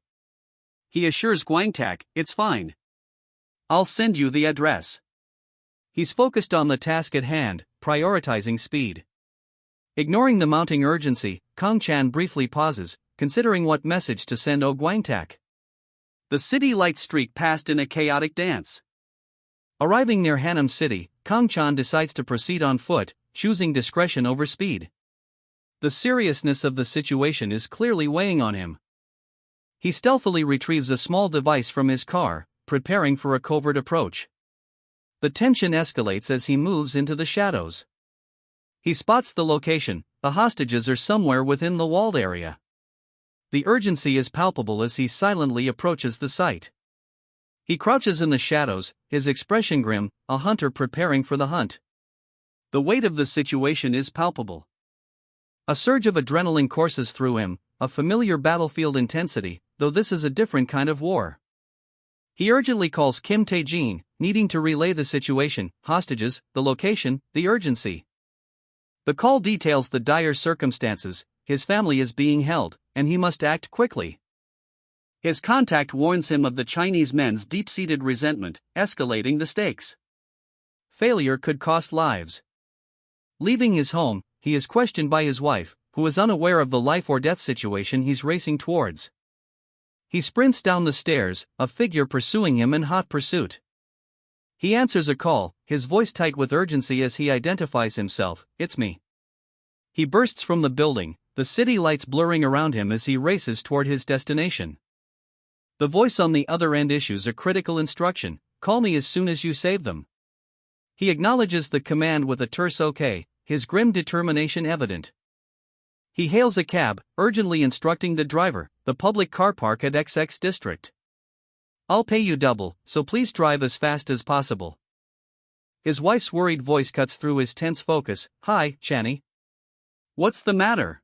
He assures Gwang-tak, it's fine. I'll send you the address. He's focused on the task at hand, prioritizing speed. Ignoring the mounting urgency, Kang-chan briefly pauses, considering what message to send Oh Gwang-tak. The city lights streak past in a chaotic dance. Arriving near Hanam City, Kang-chan decides to proceed on foot, choosing discretion over speed. The seriousness of the situation is clearly weighing on him. He stealthily retrieves a small device from his car, preparing for a covert approach. The tension escalates as he moves into the shadows. He spots the location. The hostages are somewhere within the walled area. The urgency is palpable as he silently approaches the site. He crouches in the shadows, his expression grim, a hunter preparing for the hunt. The weight of the situation is palpable. A surge of adrenaline courses through him, a familiar battlefield intensity, though this is a different kind of war. He urgently calls Kim Tae-jin, needing to relay the situation, hostages, the location, the urgency. The call details the dire circumstances. His family is being held, and he must act quickly. His contact warns him of the Chinese men's deep-seated resentment, escalating the stakes. Failure could cost lives. Leaving his home, he is questioned by his wife, who is unaware of the life-or-death situation he's racing towards. He sprints down the stairs, a figure pursuing him in hot pursuit. He answers a call, his voice tight with urgency as he identifies himself, "It's me." He bursts from the building, the city lights blurring around him as he races toward his destination. The voice on the other end issues a critical instruction, "Call me as soon as you save them." He acknowledges the command with a terse okay, his grim determination evident. He hails a cab, urgently instructing the driver, "The public car park at XX District. I'll pay you double, so please drive as fast as possible." His wife's worried voice cuts through his tense focus, "Hi, Channy. What's the matter?"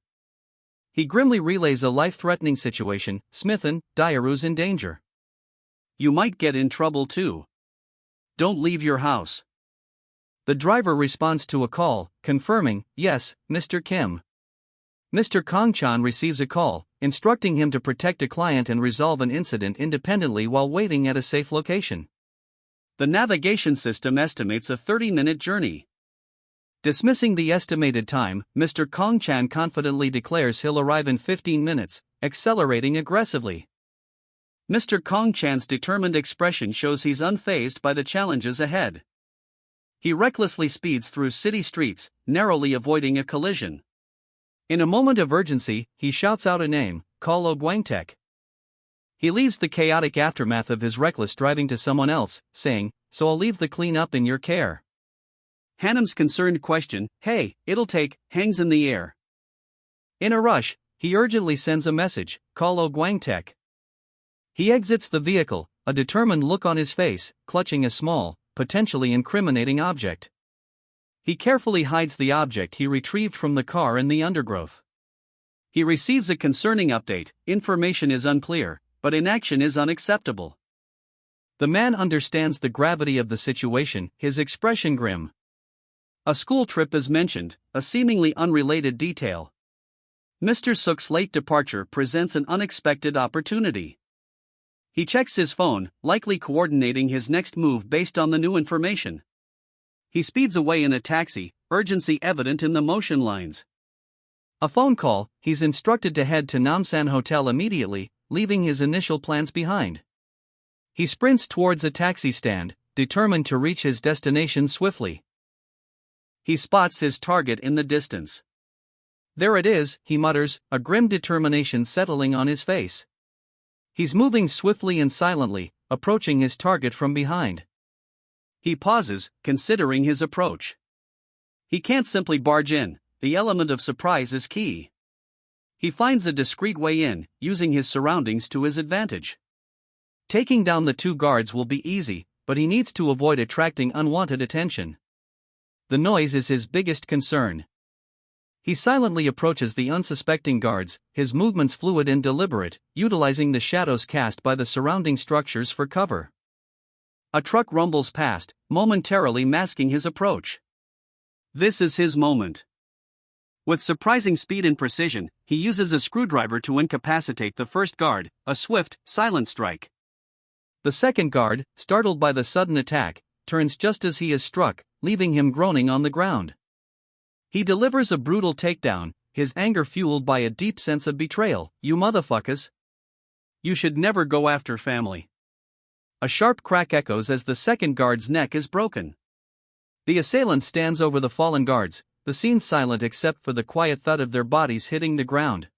He grimly relays a life-threatening situation, "Smithan, Diaru's in danger." You might get in trouble too. Don't leave your house. The driver responds to a call, confirming, "Yes, Mr. Kim." Mr. Kong-chan receives a call, instructing him to protect a client and resolve an incident independently while waiting at a safe location. The navigation system estimates a 30-minute journey. Dismissing the estimated time, Mr. Kong-chan confidently declares he'll arrive in 15 minutes, accelerating aggressively. Mr. Kong-chan's determined expression shows he's unfazed by the challenges ahead. He recklessly speeds through city streets, narrowly avoiding a collision. In a moment of urgency, he shouts out a name, "Call Guangtek." He leaves the chaotic aftermath of his reckless driving to someone else, saying, "So I'll leave the cleanup in your care." Hanam's concerned question, "Hey, it'll take," hangs in the air. In a rush, he urgently sends a message, "Call Guangtek." He exits the vehicle, a determined look on his face, clutching a small, potentially incriminating object. He carefully hides the object he retrieved from the car in the undergrowth. He receives a concerning update. Information is unclear, but inaction is unacceptable. The man understands the gravity of the situation, his expression grim. A school trip is mentioned, a seemingly unrelated detail. Mr. Suk's late departure presents an unexpected opportunity. He checks his phone, likely coordinating his next move based on the new information. He speeds away in a taxi, urgency evident in the motion lines. A phone call, he's instructed to head to Namsan Hotel immediately, leaving his initial plans behind. He sprints towards a taxi stand, determined to reach his destination swiftly. He spots his target in the distance. "There it is," he mutters, a grim determination settling on his face. He's moving swiftly and silently, approaching his target from behind. He pauses, considering his approach. He can't simply barge in, the element of surprise is key. He finds a discreet way in, using his surroundings to his advantage. Taking down the two guards will be easy, but he needs to avoid attracting unwanted attention. The noise is his biggest concern. He silently approaches the unsuspecting guards, his movements fluid and deliberate, utilizing the shadows cast by the surrounding structures for cover. A truck rumbles past, momentarily masking his approach. This is his moment. With surprising speed and precision, he uses a screwdriver to incapacitate the first guard, a swift, silent strike. The second guard, startled by the sudden attack, turns just as he is struck, leaving him groaning on the ground. He delivers a brutal takedown, his anger fueled by a deep sense of betrayal. "You motherfuckers! You should never go after family." A sharp crack echoes as the second guard's neck is broken. The assailant stands over the fallen guards, the scene silent except for the quiet thud of their bodies hitting the ground.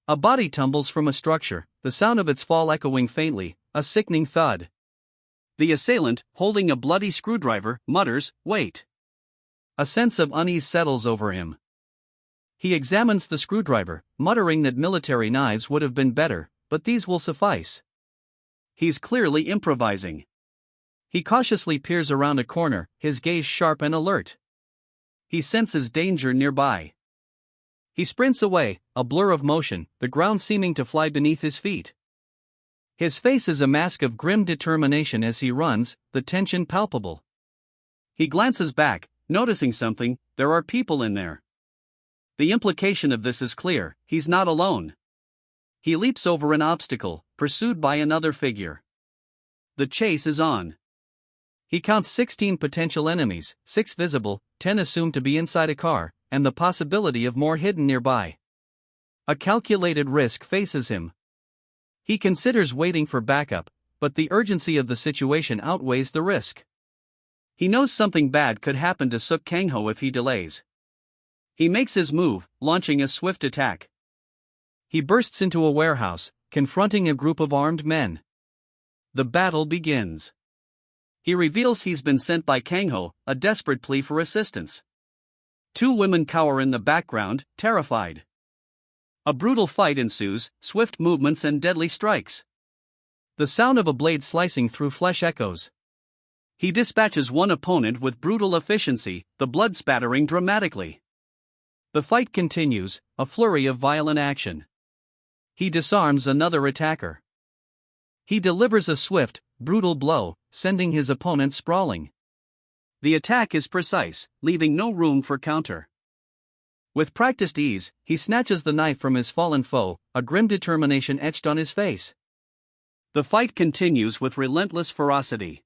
A body tumbles from a structure, the sound of its fall echoing faintly, a sickening thud. The assailant, holding a bloody screwdriver, mutters, "Wait." A sense of unease settles over him. He examines the screwdriver, muttering that military knives would have been better, but these will suffice. He's clearly improvising. He cautiously peers around a corner, his gaze sharp and alert. He senses danger nearby. He sprints away, a blur of motion, the ground seeming to fly beneath his feet. His face is a mask of grim determination as he runs, the tension palpable. He glances back, noticing something. There are people in there. The implication of this is clear, he's not alone. He leaps over an obstacle, pursued by another figure. The chase is on. He counts 16 potential enemies, 6 visible, 10 assumed to be inside a car, and the possibility of more hidden nearby. A calculated risk faces him. He considers waiting for backup, but the urgency of the situation outweighs the risk. He knows something bad could happen to Suk Kangho if he delays. He makes his move, launching a swift attack. He bursts into a warehouse, confronting a group of armed men. The battle begins. He reveals he's been sent by Kangho, a desperate plea for assistance. 2 women cower in the background, terrified. A brutal fight ensues, swift movements and deadly strikes. The sound of a blade slicing through flesh echoes. He dispatches one opponent with brutal efficiency, the blood spattering dramatically. The fight continues, a flurry of violent action. He disarms another attacker. He delivers a swift, brutal blow, sending his opponent sprawling. The attack is precise, leaving no room for counter. With practiced ease, he snatches the knife from his fallen foe, a grim determination etched on his face. The fight continues with relentless ferocity.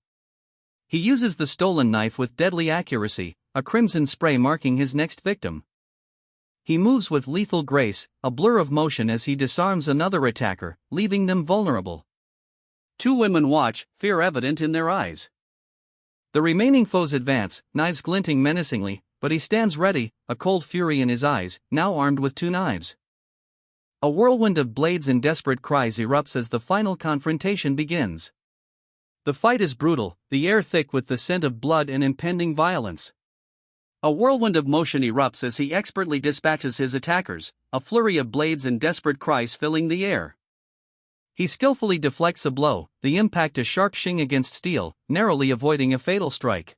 He uses the stolen knife with deadly accuracy, a crimson spray marking his next victim. He moves with lethal grace, a blur of motion as he disarms another attacker, leaving them vulnerable. Two women watch, fear evident in their eyes. The remaining foes advance, knives glinting menacingly, but he stands ready, a cold fury in his eyes, now armed with two knives. A whirlwind of blades and desperate cries erupts as the final confrontation begins. The fight is brutal, the air thick with the scent of blood and impending violence. A whirlwind of motion erupts as he expertly dispatches his attackers, a flurry of blades and desperate cries filling the air. He skillfully deflects a blow, the impact a sharp shing against steel, narrowly avoiding a fatal strike.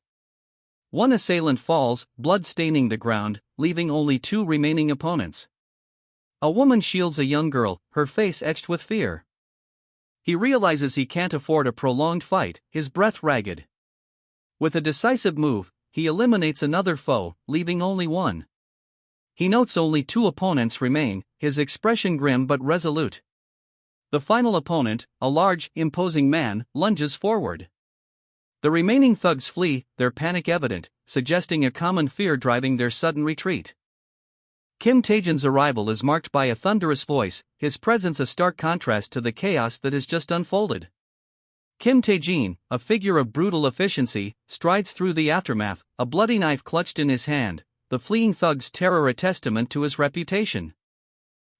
One assailant falls, blood staining the ground, leaving only two remaining opponents. A woman shields a young girl, her face etched with fear. He realizes he can't afford a prolonged fight, his breath ragged. With a decisive move, he eliminates another foe, leaving only one. He notes only two opponents remain, his expression grim but resolute. The final opponent, a large, imposing man, lunges forward. The remaining thugs flee, their panic evident, suggesting a common fear driving their sudden retreat. Kim Tae-jin's arrival is marked by a thunderous voice, his presence a stark contrast to the chaos that has just unfolded. Kim Tae-jin, a figure of brutal efficiency, strides through the aftermath, a bloody knife clutched in his hand, the fleeing thug's terror a testament to his reputation.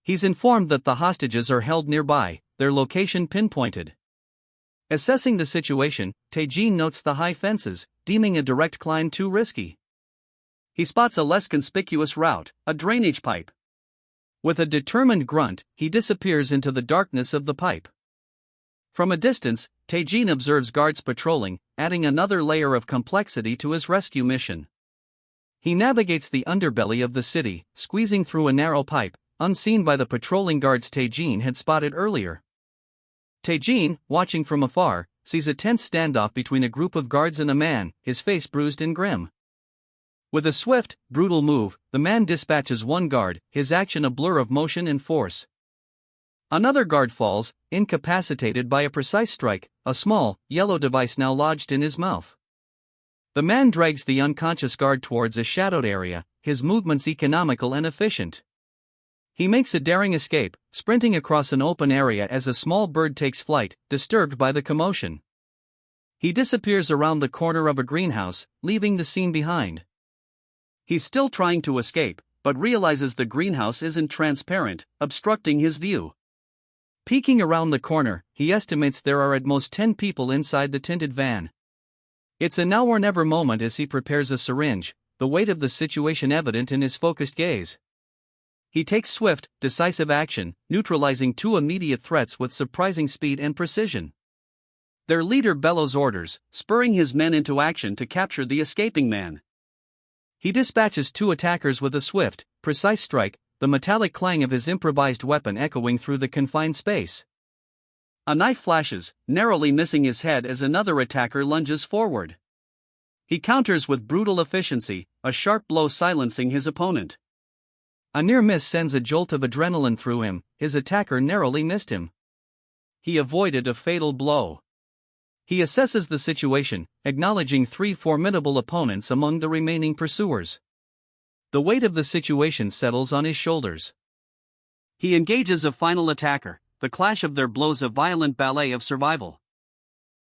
He's informed that the hostages are held nearby, their location pinpointed. Assessing the situation, Tae-jin notes the high fences, deeming a direct climb too risky. He spots a less conspicuous route, a drainage pipe. With a determined grunt, he disappears into the darkness of the pipe. From a distance, Tae-jin observes guards patrolling, adding another layer of complexity to his rescue mission. He navigates the underbelly of the city, squeezing through a narrow pipe, unseen by the patrolling guards Tae-jin had spotted earlier. Tae-jin, watching from afar, sees a tense standoff between a group of guards and a man, his face bruised and grim. With a swift, brutal move, the man dispatches one guard, his action a blur of motion and force. Another guard falls, incapacitated by a precise strike, a small, yellow device now lodged in his mouth. The man drags the unconscious guard towards a shadowed area, his movements economical and efficient. He makes a daring escape, sprinting across an open area as a small bird takes flight, disturbed by the commotion. He disappears around the corner of a greenhouse, leaving the scene behind. He's still trying to escape, but realizes the greenhouse isn't transparent, obstructing his view. Peeking around the corner, he estimates there are at most 10 people inside the tinted van. It's a now or never moment as he prepares a syringe, the weight of the situation evident in his focused gaze. He takes swift, decisive action, neutralizing two immediate threats with surprising speed and precision. Their leader bellows orders, spurring his men into action to capture the escaping man. He dispatches two attackers with a swift, precise strike, the metallic clang of his improvised weapon echoing through the confined space. A knife flashes, narrowly missing his head as another attacker lunges forward. He counters with brutal efficiency, a sharp blow silencing his opponent. A near miss sends a jolt of adrenaline through him, his attacker narrowly missed him. He avoided a fatal blow. He assesses the situation, acknowledging three formidable opponents among the remaining pursuers. The weight of the situation settles on his shoulders. He engages a final attacker, the clash of their blows a violent ballet of survival.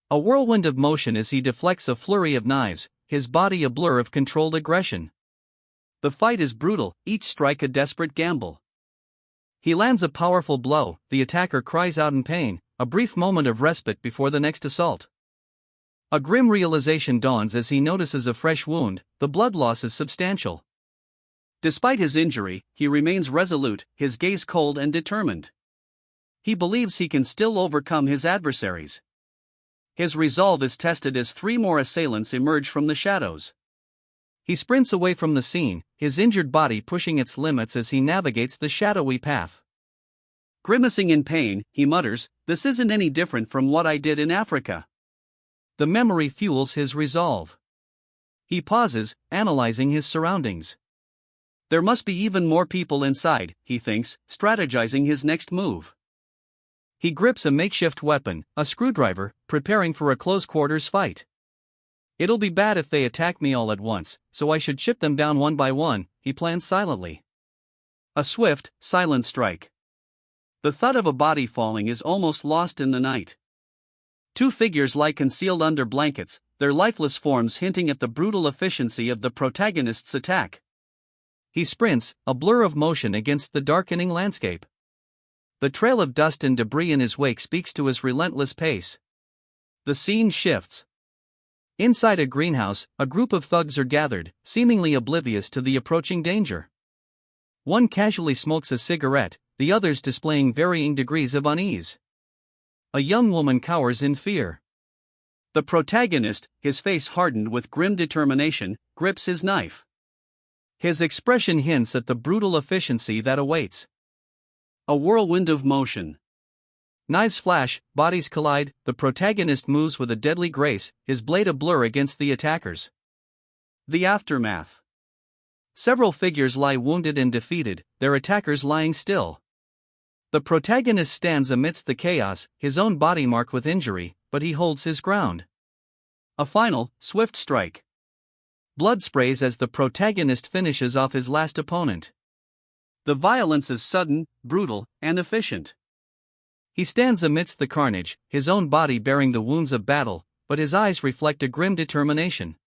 A whirlwind of motion as he deflects a flurry of knives, his body a blur of controlled aggression. The fight is brutal, each strike a desperate gamble. He lands a powerful blow, the attacker cries out in pain, a brief moment of respite before the next assault. A grim realization dawns as he notices a fresh wound, the blood loss is substantial. Despite his injury, he remains resolute, his gaze cold and determined. He believes he can still overcome his adversaries. His resolve is tested as three more assailants emerge from the shadows. He sprints away from the scene, his injured body pushing its limits as he navigates the shadowy path. Grimacing in pain, he mutters, "This isn't any different from what I did in Africa." The memory fuels his resolve. He pauses, analyzing his surroundings. There must be even more people inside, he thinks, strategizing his next move. He grips a makeshift weapon, a screwdriver, preparing for a close-quarters fight. "It'll be bad if they attack me all at once, so I should chip them down one by one," he plans silently. A swift, silent strike. The thud of a body falling is almost lost in the night. Two figures lie concealed under blankets, their lifeless forms hinting at the brutal efficiency of the protagonist's attack. He sprints, a blur of motion against the darkening landscape. The trail of dust and debris in his wake speaks to his relentless pace. The scene shifts. Inside a greenhouse, a group of thugs are gathered, seemingly oblivious to the approaching danger. One casually smokes a cigarette, the others displaying varying degrees of unease. A young woman cowers in fear. The protagonist, his face hardened with grim determination, grips his knife. His expression hints at the brutal efficiency that awaits. A whirlwind of motion. Knives flash, bodies collide, the protagonist moves with a deadly grace, his blade a blur against the attackers. The aftermath. Several figures lie wounded and defeated, their attackers lying still. The protagonist stands amidst the chaos, his own body marked with injury, but he holds his ground. A final, swift strike. Blood sprays as the protagonist finishes off his last opponent. The violence is sudden, brutal, and efficient. He stands amidst the carnage, his own body bearing the wounds of battle, but his eyes reflect a grim determination.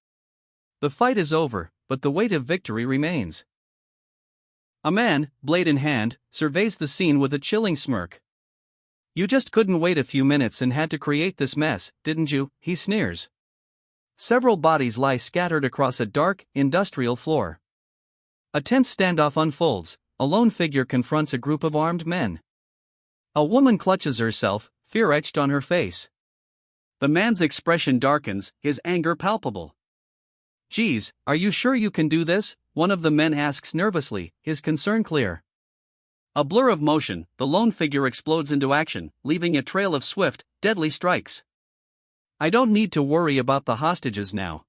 The fight is over, but the weight of victory remains. A man, blade in hand, surveys the scene with a chilling smirk. "You just couldn't wait a few minutes and had to create this mess, didn't you?" he sneers. Several bodies lie scattered across a dark, industrial floor. A tense standoff unfolds. A lone figure confronts a group of armed men. A woman clutches herself, fear etched on her face. The man's expression darkens, his anger palpable. "Geez, are you sure you can do this?" one of the men asks nervously, his concern clear. A blur of motion, the lone figure explodes into action, leaving a trail of swift, deadly strikes. "I don't need to worry about the hostages now,"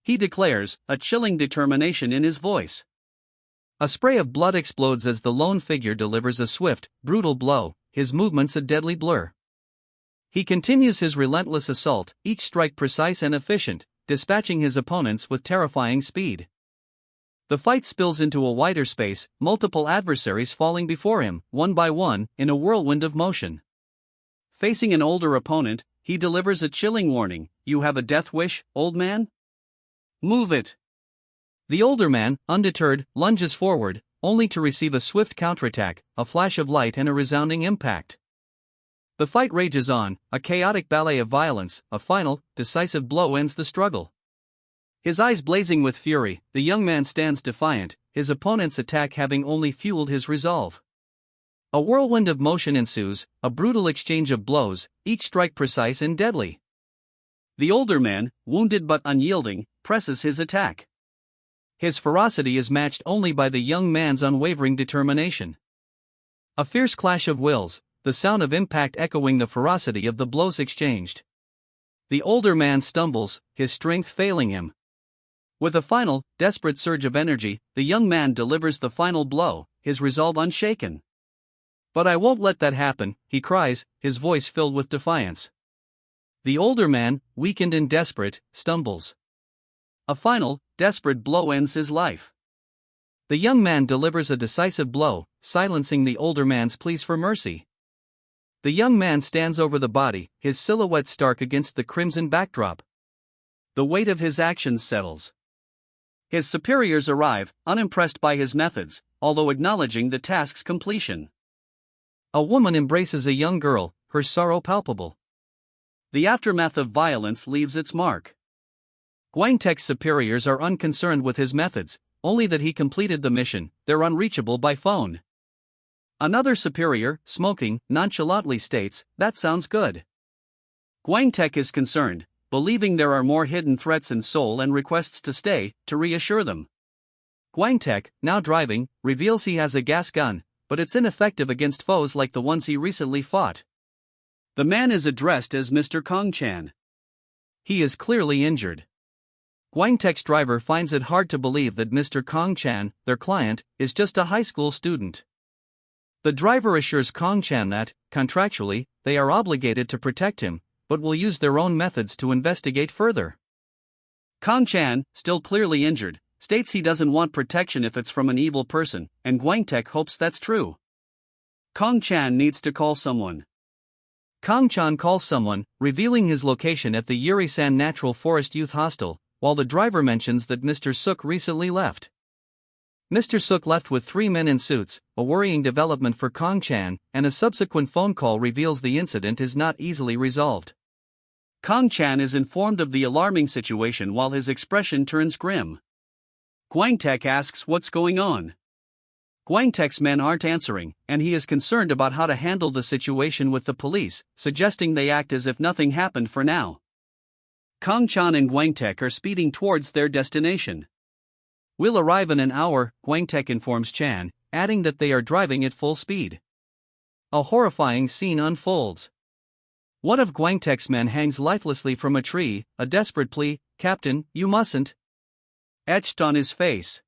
he declares, a chilling determination in his voice. A spray of blood explodes as the lone figure delivers a swift, brutal blow, his movements a deadly blur. He continues his relentless assault, each strike precise and efficient, dispatching his opponents with terrifying speed. The fight spills into a wider space, multiple adversaries falling before him, one by one, in a whirlwind of motion. Facing an older opponent, he delivers a chilling warning: "You have a death wish, old man? Move it." The older man, undeterred, lunges forward, only to receive a swift counterattack, a flash of light and a resounding impact. The fight rages on, a chaotic ballet of violence. A final, decisive blow ends the struggle. His eyes blazing with fury, the young man stands defiant, his opponent's attack having only fueled his resolve. A whirlwind of motion ensues, a brutal exchange of blows, each strike precise and deadly. The older man, wounded but unyielding, presses his attack. His ferocity is matched only by the young man's unwavering determination. A fierce clash of wills, the sound of impact echoing the ferocity of the blows exchanged. The older man stumbles, his strength failing him. With a final, desperate surge of energy, the young man delivers the final blow, his resolve unshaken. "But I won't let that happen," he cries, his voice filled with defiance. The older man, weakened and desperate, stumbles. A final, desperate blow ends his life. The young man delivers a decisive blow, silencing the older man's pleas for mercy. The young man stands over the body, his silhouette stark against the crimson backdrop. The weight of his actions settles. His superiors arrive, unimpressed by his methods, although acknowledging the task's completion. A woman embraces a young girl, her sorrow palpable. The aftermath of violence leaves its mark. Gwangtek's superiors are unconcerned with his methods, only that he completed the mission. They're unreachable by phone. Another superior, smoking, nonchalantly states, "That sounds good." Gwangtek is concerned, believing there are more hidden threats in Seoul and requests to stay, to reassure them. Gwangtek, now driving, reveals he has a gas gun, but it's ineffective against foes like the ones he recently fought. The man is addressed as Mr. Kong-chan. He is clearly injured. Gwangtaek's driver finds it hard to believe that Mr. Kong-chan, their client, is just a high school student. The driver assures Kong-chan that, contractually, they are obligated to protect him, but will use their own methods to investigate further. Kong-chan, still clearly injured, states he doesn't want protection if it's from an evil person, and Gwangtaek hopes that's true. Kong-chan needs to call someone. Kong-chan calls someone, revealing his location at the Yuri-san Natural Forest Youth Hostel, while the driver mentions that Mr. Suk recently left. Mr. Suk left with 3 men in suits, a worrying development for Kong-chan, and a subsequent phone call reveals the incident is not easily resolved. Kong-chan is informed of the alarming situation while his expression turns grim. Gwangtaek asks what's going on. Gwangtaek's men aren't answering, and he is concerned about how to handle the situation with the police, suggesting they act as if nothing happened for now. Kong-chan and Gwangtaek are speeding towards their destination. We'll arrive in an hour, Gwangtaek informs Chan, adding that they are driving at full speed. A horrifying scene unfolds. One of Gwangtaek's men hangs lifelessly from a tree, a desperate plea, "Captain, you mustn't," etched on his face.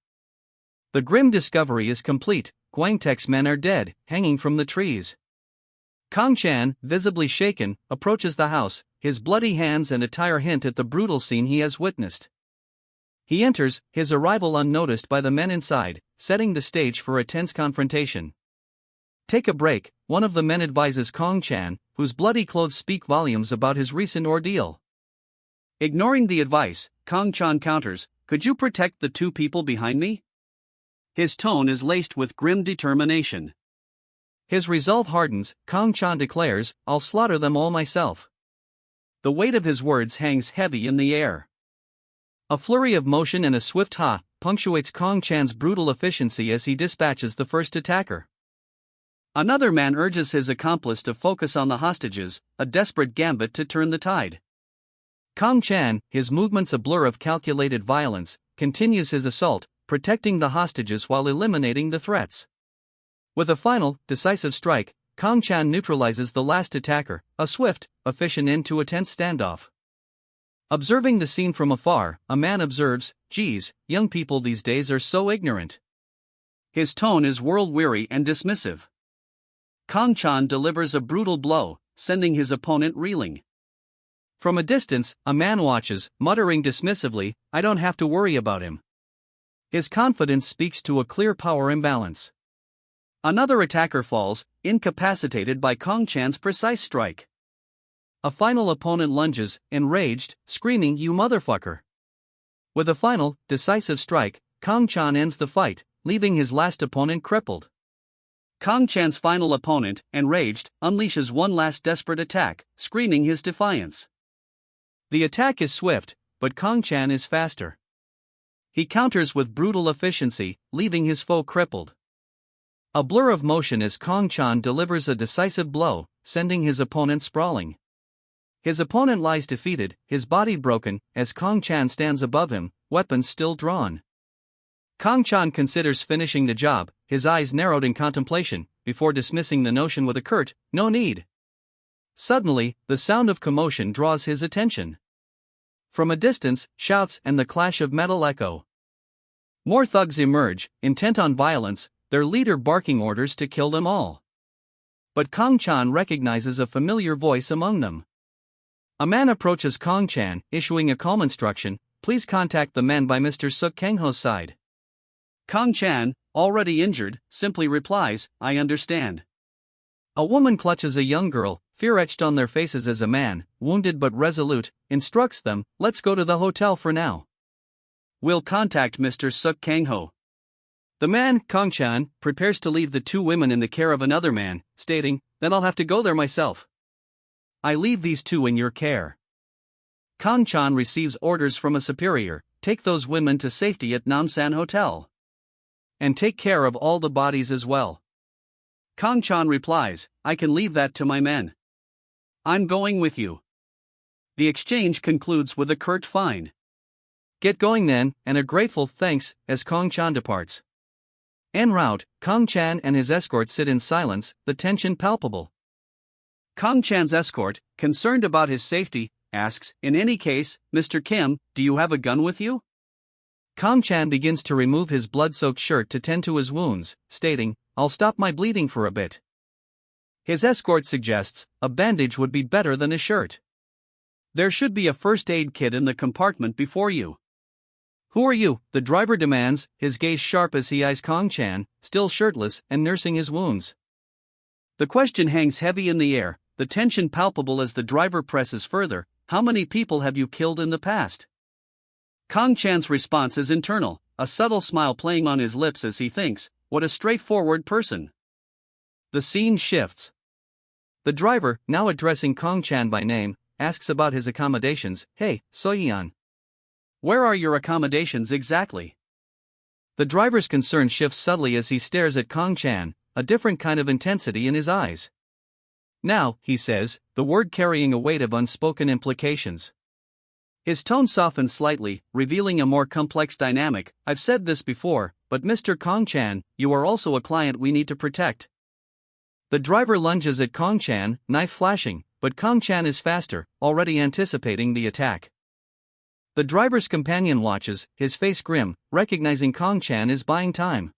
The grim discovery is complete, Gwangtaek's men are dead, hanging from the trees. Kong-chan, visibly shaken, approaches the house, his bloody hands and attire hint at the brutal scene he has witnessed. He enters, his arrival unnoticed by the men inside, setting the stage for a tense confrontation. "Take a break," one of the men advises Kong-chan, whose bloody clothes speak volumes about his recent ordeal. Ignoring the advice, Kong-chan counters, "Could you protect the 2 people behind me?" His tone is laced with grim determination. His resolve hardens, Kong-chan declares, "I'll slaughter them all myself." The weight of his words hangs heavy in the air. A flurry of motion and a swift ha punctuates Kong-chan's brutal efficiency as he dispatches the first attacker. Another man urges his accomplice to focus on the hostages, a desperate gambit to turn the tide. Kong-chan, his movements a blur of calculated violence, continues his assault, protecting the hostages while eliminating the threats. With a final, decisive strike, Kong-chan neutralizes the last attacker, a swift, efficient end to a tense standoff. Observing the scene from afar, a man observes, "Geez, young people these days are so ignorant." His tone is world-weary and dismissive. Kong-chan delivers a brutal blow, sending his opponent reeling. From a distance, a man watches, muttering dismissively, "I don't have to worry about him." His confidence speaks to a clear power imbalance. Another attacker falls, incapacitated by Kong-chan's precise strike. A final opponent lunges, enraged, screaming, "You motherfucker!" With a final, decisive strike, Kong-chan ends the fight, leaving his last opponent crippled. Kong-chan's final opponent, enraged, unleashes one last desperate attack, screaming his defiance. The attack is swift, but Kong-chan is faster. He counters with brutal efficiency, leaving his foe crippled. A blur of motion as Kong-chan delivers a decisive blow, sending his opponent sprawling. His opponent lies defeated, his body broken, as Kong-chan stands above him, weapons still drawn. Kong-chan considers finishing the job, his eyes narrowed in contemplation, before dismissing the notion with a curt, "No need." Suddenly, the sound of commotion draws his attention. From a distance, shouts and the clash of metal echo. More thugs emerge, intent on violence, their leader barking orders to kill them all. But Kong-chan recognizes a familiar voice among them. A man approaches Kong-chan, issuing a calm instruction, "Please contact the men by Mr. Suk Kang-ho's side." Kong-chan, already injured, simply replies, "I understand." A woman clutches a young girl, fear etched on their faces as a man, wounded but resolute, instructs them, "Let's go to the hotel for now. We'll contact Mr. Suk Kang-ho." The man, Kong-chan, prepares to leave the 2 women in the care of another man, stating, "Then I'll have to go there myself. I leave these 2 in your care." Kong-chan receives orders from a superior, "Take those women to safety at Namsan Hotel. And take care of all the bodies as well." Kong-chan replies, "I can leave that to my men. I'm going with you." The exchange concludes with a curt "Fine. Get going then," and a grateful "Thanks" as Kong-chan departs. En route, Kong Chan and his escort sit in silence, the tension palpable. Kong Chan's escort, concerned about his safety, asks, "In any case, Mr. Kim, do you have a gun with you?" Kong Chan begins to remove his blood-soaked shirt to tend to his wounds, stating, "I'll stop my bleeding for a bit." His escort suggests, a bandage would be better than a shirt. "There should be a first aid kit in the compartment before you." "Who are you?" the driver demands, his gaze sharp as he eyes Kong Chan, still shirtless and nursing his wounds. The question hangs heavy in the air, the tension palpable as the driver presses further, "How many people have you killed in the past?" Kong Chan's response is internal, a subtle smile playing on his lips as he thinks, "What a straightforward person." The scene shifts. The driver, now addressing Kong Chan by name, asks about his accommodations. "Hey, Soyeon. Where are your accommodations exactly?" The driver's concern shifts subtly as he stares at Kong Chan, a different kind of intensity in his eyes. "Now," he says, the word carrying a weight of unspoken implications. His tone softens slightly, revealing a more complex dynamic. "I've said this before, but Mr. Kong Chan, you are also a client we need to protect." The driver lunges at Kong Chan, knife flashing, but Kong Chan is faster, already anticipating the attack. The driver's companion watches, his face grim, recognizing Kong Chan is buying time.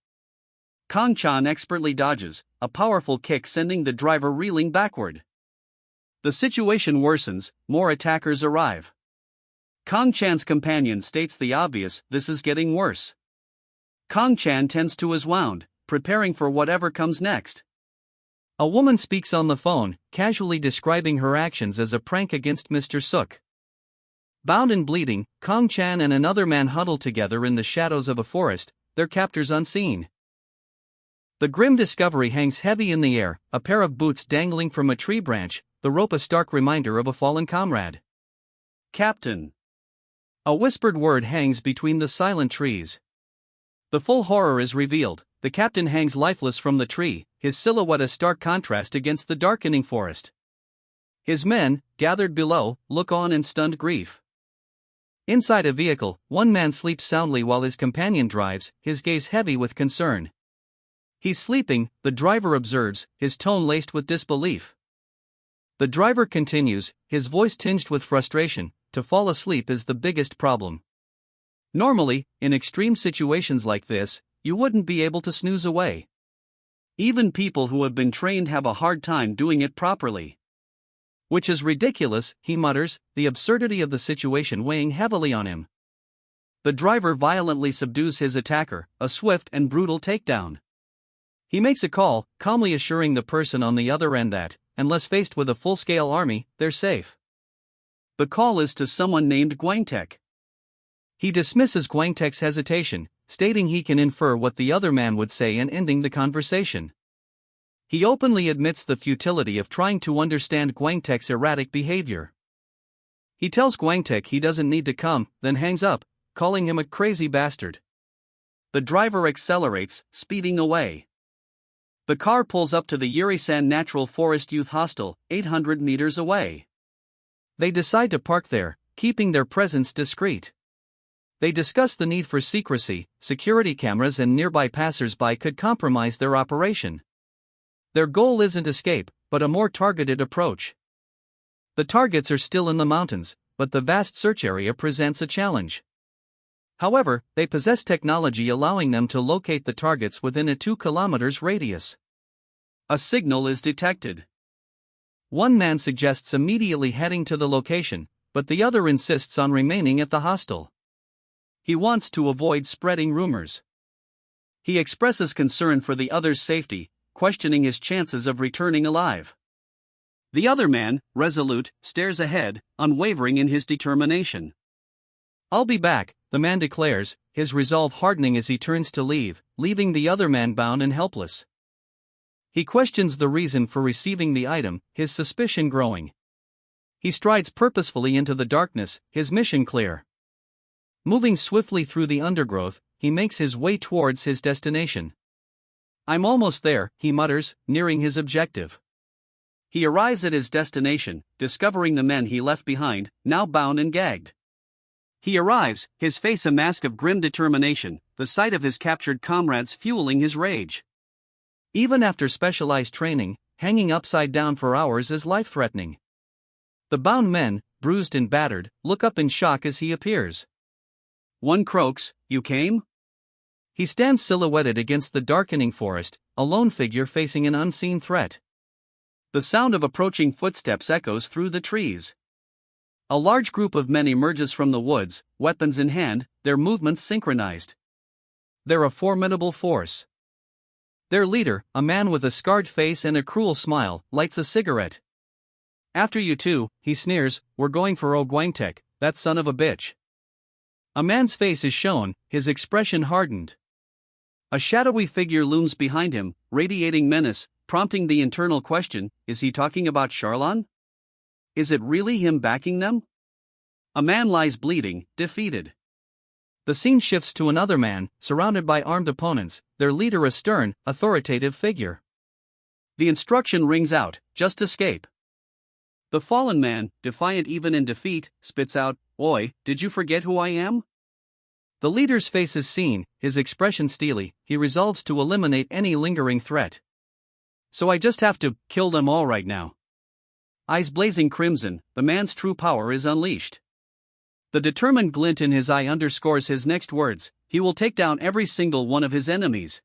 Kong Chan expertly dodges, a powerful kick sending the driver reeling backward. The situation worsens, more attackers arrive. Kong Chan's companion states the obvious, "This is getting worse." Kong Chan tends to his wound, preparing for whatever comes next. A woman speaks on the phone, casually describing her actions as a prank against Mr. Suk. Bound and bleeding, Kong Chan and another man huddle together in the shadows of a forest, their captors unseen. The grim discovery hangs heavy in the air, a pair of boots dangling from a tree branch, the rope a stark reminder of a fallen comrade. "Captain." A whispered word hangs between the silent trees. The full horror is revealed. The captain hangs lifeless from the tree, his silhouette a stark contrast against the darkening forest. His men, gathered below, look on in stunned grief. Inside a vehicle, one man sleeps soundly while his companion drives, his gaze heavy with concern. "He's sleeping," the driver observes, his tone laced with disbelief. The driver continues, his voice tinged with frustration, "To fall asleep is the biggest problem. Normally, in extreme situations like this, you wouldn't be able to snooze away. Even people who have been trained have a hard time doing it properly." "Which is ridiculous," he mutters, the absurdity of the situation weighing heavily on him. The driver violently subdues his attacker, a swift and brutal takedown. He makes a call, calmly assuring the person on the other end that, unless faced with a full-scale army, they're safe. The call is to someone named Gwangtaek. He dismisses Gwangtaek's hesitation, stating he can infer what the other man would say and ending the conversation. He openly admits the futility of trying to understand Gwangtaek's erratic behavior. He tells Gwangtaek he doesn't need to come, then hangs up, calling him a crazy bastard. The driver accelerates, speeding away. The car pulls up to the Yurisan Natural Forest Youth Hostel, 800 meters away. They decide to park there, keeping their presence discreet. They discuss the need for secrecy. Security cameras and nearby passers-by could compromise their operation. Their goal isn't escape, but a more targeted approach. The targets are still in the mountains, but the vast search area presents a challenge. However, they possess technology allowing them to locate the targets within a 2 kilometers radius. A signal is detected. One man suggests immediately heading to the location, but the other insists on remaining at the hostel. He wants to avoid spreading rumors. He expresses concern for the other's safety, questioning his chances of returning alive. The other man, resolute, stares ahead, unwavering in his determination. "I'll be back," the man declares, his resolve hardening as he turns to leave, leaving the other man bound and helpless. He questions the reason for receiving the item, his suspicion growing. He strides purposefully into the darkness, his mission clear. Moving swiftly through the undergrowth, he makes his way towards his destination. "I'm almost there," he mutters, nearing his objective. He arrives at his destination, discovering the men he left behind, now bound and gagged. He arrives, his face a mask of grim determination, the sight of his captured comrades fueling his rage. Even after specialized training, hanging upside down for hours is life-threatening. The bound men, bruised and battered, look up in shock as he appears. One croaks, "You came?" He stands silhouetted against the darkening forest, a lone figure facing an unseen threat. The sound of approaching footsteps echoes through the trees. A large group of men emerges from the woods, weapons in hand, their movements synchronized. They're a formidable force. Their leader, a man with a scarred face and a cruel smile, lights a cigarette. "After you two," he sneers, "we're going for Ogwangtek, that son of a bitch." A man's face is shown, his expression hardened. A shadowy figure looms behind him, radiating menace, prompting the internal question, is he talking about Charlon? Is it really him backing them? A man lies bleeding, defeated. The scene shifts to another man, surrounded by armed opponents, their leader a stern, authoritative figure. The instruction rings out, just escape. The fallen man, defiant even in defeat, spits out, "Oi, did you forget who I am?" The leader's face is seen, his expression steely, he resolves to eliminate any lingering threat. "So I just have to kill them all right now." Eyes blazing crimson, the man's true power is unleashed. The determined glint in his eye underscores his next words, he will take down every single one of his enemies.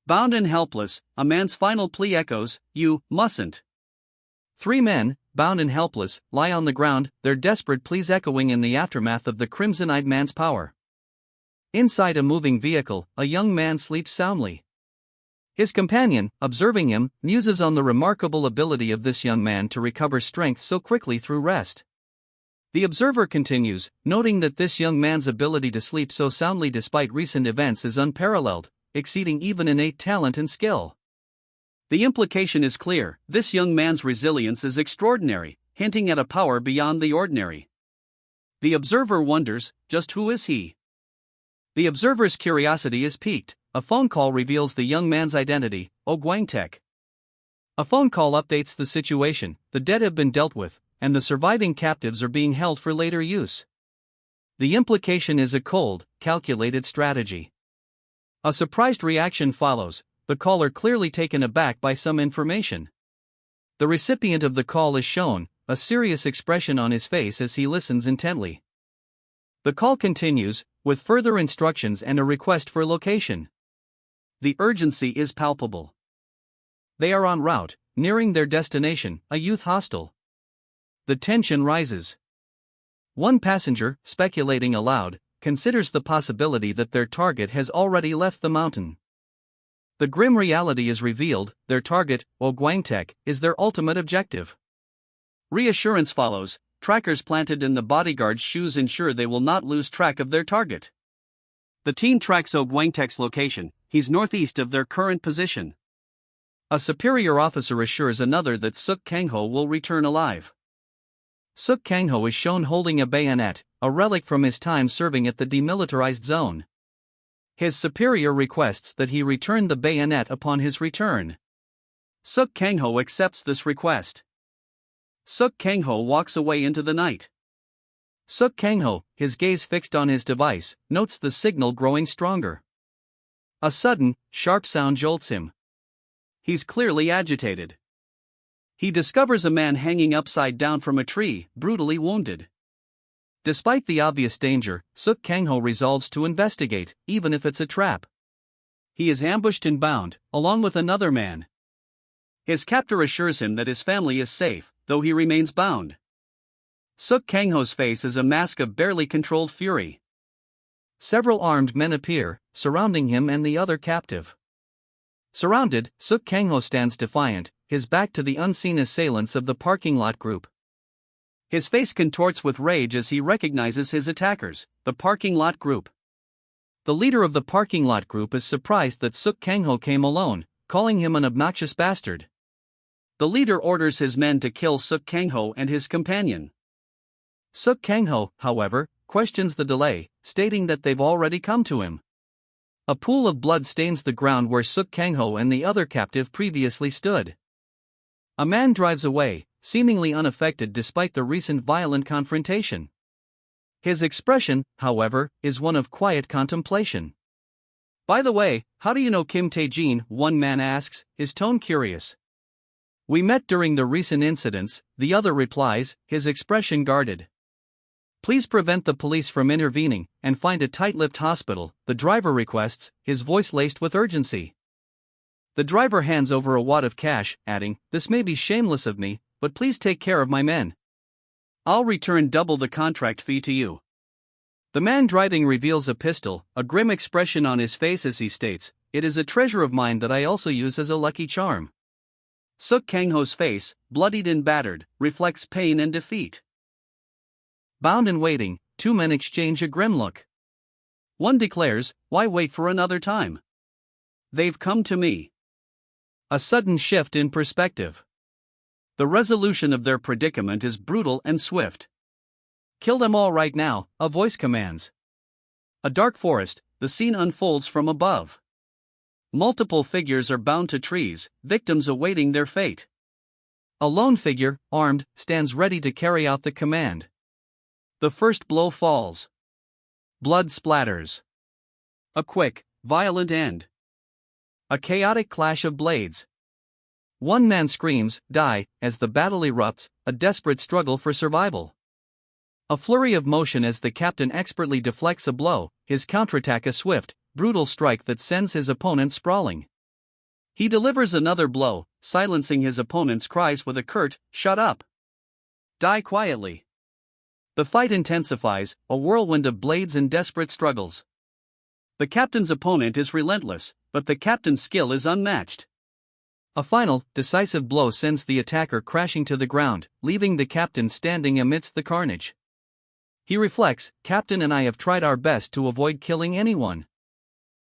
Bound and helpless, a man's final plea echoes, "You mustn't." 3 men, bound and helpless, lie on the ground, their desperate pleas echoing in the aftermath of the crimson-eyed man's power. Inside a moving vehicle, a young man sleeps soundly. His companion, observing him, muses on the remarkable ability of this young man to recover strength so quickly through rest. The observer continues, noting that this young man's ability to sleep so soundly despite recent events is unparalleled, exceeding even innate talent and skill. The implication is clear, this young man's resilience is extraordinary, hinting at a power beyond the ordinary. The observer wonders, just who is he? The observer's curiosity is piqued. A phone call reveals the young man's identity, Ogwangtek. A phone call updates the situation, the dead have been dealt with, and the surviving captives are being held for later use. The implication is a cold, calculated strategy. A surprised reaction follows, the caller clearly taken aback by some information. The recipient of the call is shown, a serious expression on his face as he listens intently. The call continues, with further instructions and a request for location. The urgency is palpable. They are en route, nearing their destination, a youth hostel. The tension rises. One passenger, speculating aloud, considers the possibility that their target has already left the mountain. The grim reality is revealed, their target, Ogwangtek, is their ultimate objective. Reassurance follows, trackers planted in the bodyguard's shoes ensure they will not lose track of their target. The team tracks Ogwangtek's location, he's northeast of their current position. A superior officer assures another that Suk Kangho will return alive. Suk Kangho is shown holding a bayonet, a relic from his time serving at the demilitarized zone. His superior requests that he return the bayonet upon his return. Suk Kangho accepts this request. Suk Kangho walks away into the night. Suk Kangho, his gaze fixed on his device, notes the signal growing stronger. A sudden, sharp sound jolts him. He's clearly agitated. He discovers a man hanging upside down from a tree, brutally wounded. Despite the obvious danger, Suk Kangho resolves to investigate, even if it's a trap. He is ambushed and bound, along with another man. His captor assures him that his family is safe, though he remains bound. Suk Kangho's face is a mask of barely controlled fury. Several armed men appear, surrounding him and the other captive. Surrounded, Suk Kangho stands defiant, his back to the unseen assailants of the parking lot group. His face contorts with rage as he recognizes his attackers, the parking lot group. The leader of the parking lot group is surprised that Suk Kangho came alone, calling him an obnoxious bastard. The leader orders his men to kill Suk Kangho and his companion. Suk Kangho, however, questions the delay, stating that they've already come to him. A pool of blood stains the ground where Suk Kangho and the other captive previously stood. A man drives away, seemingly unaffected despite the recent violent confrontation. His expression, however, is one of quiet contemplation. "By the way, how do you know Kim Tae-jin?" one man asks, his tone curious. "We met during the recent incidents," the other replies, his expression guarded. "Please prevent the police from intervening, and find a tight-lipped hospital," the driver requests, his voice laced with urgency. The driver hands over a wad of cash, adding, "This may be shameless of me, but please take care of my men. I'll return double the contract fee to you." The man driving reveals a pistol, a grim expression on his face as he states, "It is a treasure of mine that I also use as a lucky charm." Suk Kang-ho's face, bloodied and battered, reflects pain and defeat. Bound and waiting, two men exchange a grim look. One declares, "Why wait for another time? They've come to me." A sudden shift in perspective. The resolution of their predicament is brutal and swift. "Kill them all right now," a voice commands. A dark forest, the scene unfolds from above. Multiple figures are bound to trees, victims awaiting their fate. A lone figure, armed, stands ready to carry out the command. The first blow falls. Blood splatters. A quick, violent end. A chaotic clash of blades. One man screams, "Die," as the battle erupts, a desperate struggle for survival. A flurry of motion as the captain expertly deflects a blow, his counterattack a swift, brutal strike that sends his opponent sprawling. He delivers another blow, silencing his opponent's cries with a curt, "Shut up. Die quietly." The fight intensifies, a whirlwind of blades and desperate struggles. The captain's opponent is relentless, but the captain's skill is unmatched. A final, decisive blow sends the attacker crashing to the ground, leaving the captain standing amidst the carnage. He reflects, "Captain and I have tried our best to avoid killing anyone."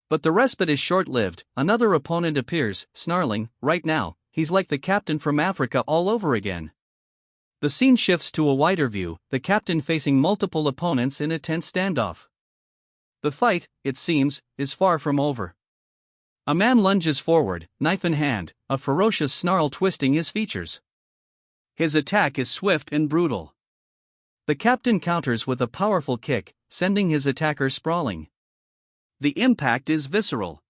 But the respite is short-lived, another opponent appears, snarling, "Right now, he's like the captain from Africa all over again." The scene shifts to a wider view, the captain facing multiple opponents in a tense standoff. The fight, it seems, is far from over. A man lunges forward, knife in hand, a ferocious snarl twisting his features. His attack is swift and brutal. The captain counters with a powerful kick, sending his attacker sprawling. The impact is visceral.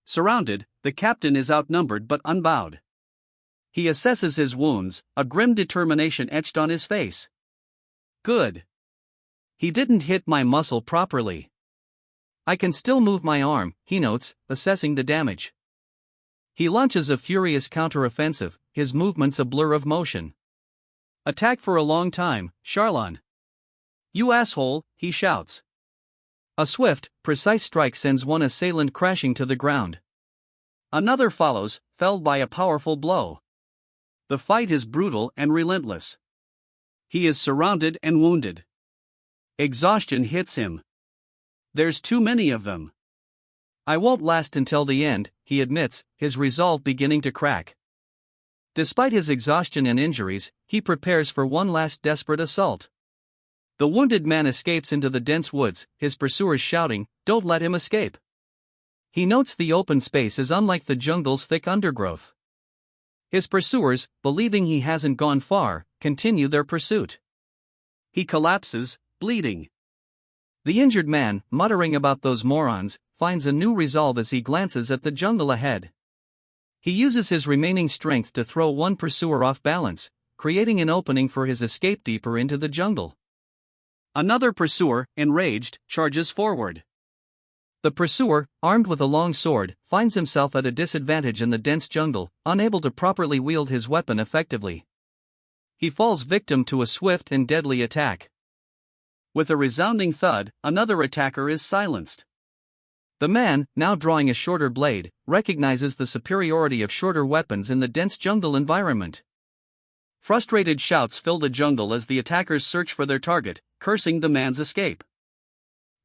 Surrounded, the captain is outnumbered but unbowed. He assesses his wounds, a grim determination etched on his face. "Good. He didn't hit my muscle properly. I can still move my arm," he notes, assessing the damage. He launches a furious counter-offensive, his movements a blur of motion. "Attack for a long time, Charlon. You asshole," he shouts. A swift, precise strike sends one assailant crashing to the ground. Another follows, felled by a powerful blow. The fight is brutal and relentless. He is surrounded and wounded. Exhaustion hits him. "There's too many of them. I won't last until the end," he admits, his resolve beginning to crack. Despite his exhaustion and injuries, he prepares for one last desperate assault. The wounded man escapes into the dense woods, his pursuers shouting, "Don't let him escape." He notes the open space is unlike the jungle's thick undergrowth. His pursuers, believing he hasn't gone far, continue their pursuit. He collapses, bleeding. The injured man, muttering about those morons, finds a new resolve as he glances at the jungle ahead. He uses his remaining strength to throw one pursuer off balance, creating an opening for his escape deeper into the jungle. Another pursuer, enraged, charges forward. The pursuer, armed with a long sword, finds himself at a disadvantage in the dense jungle, unable to properly wield his weapon effectively. He falls victim to a swift and deadly attack. With a resounding thud, another attacker is silenced. The man, now drawing a shorter blade, recognizes the superiority of shorter weapons in the dense jungle environment. Frustrated shouts fill the jungle as the attackers search for their target, cursing the man's escape.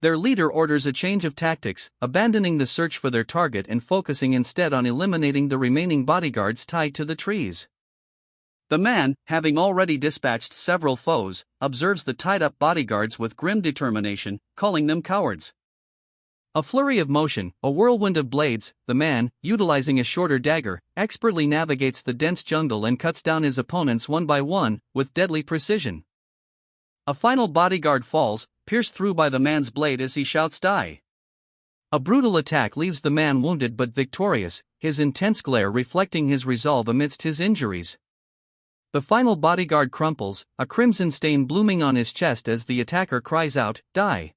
Their leader orders a change of tactics, abandoning the search for their target and focusing instead on eliminating the remaining bodyguards tied to the trees. The man, having already dispatched several foes, observes the tied-up bodyguards with grim determination, calling them cowards. A flurry of motion, a whirlwind of blades, the man, utilizing a shorter dagger, expertly navigates the dense jungle and cuts down his opponents one by one, with deadly precision. A final bodyguard falls, pierced through by the man's blade as he shouts die. A brutal attack leaves the man wounded but victorious, his intense glare reflecting his resolve amidst his injuries. The final bodyguard crumples, a crimson stain blooming on his chest as the attacker cries out, "Die!"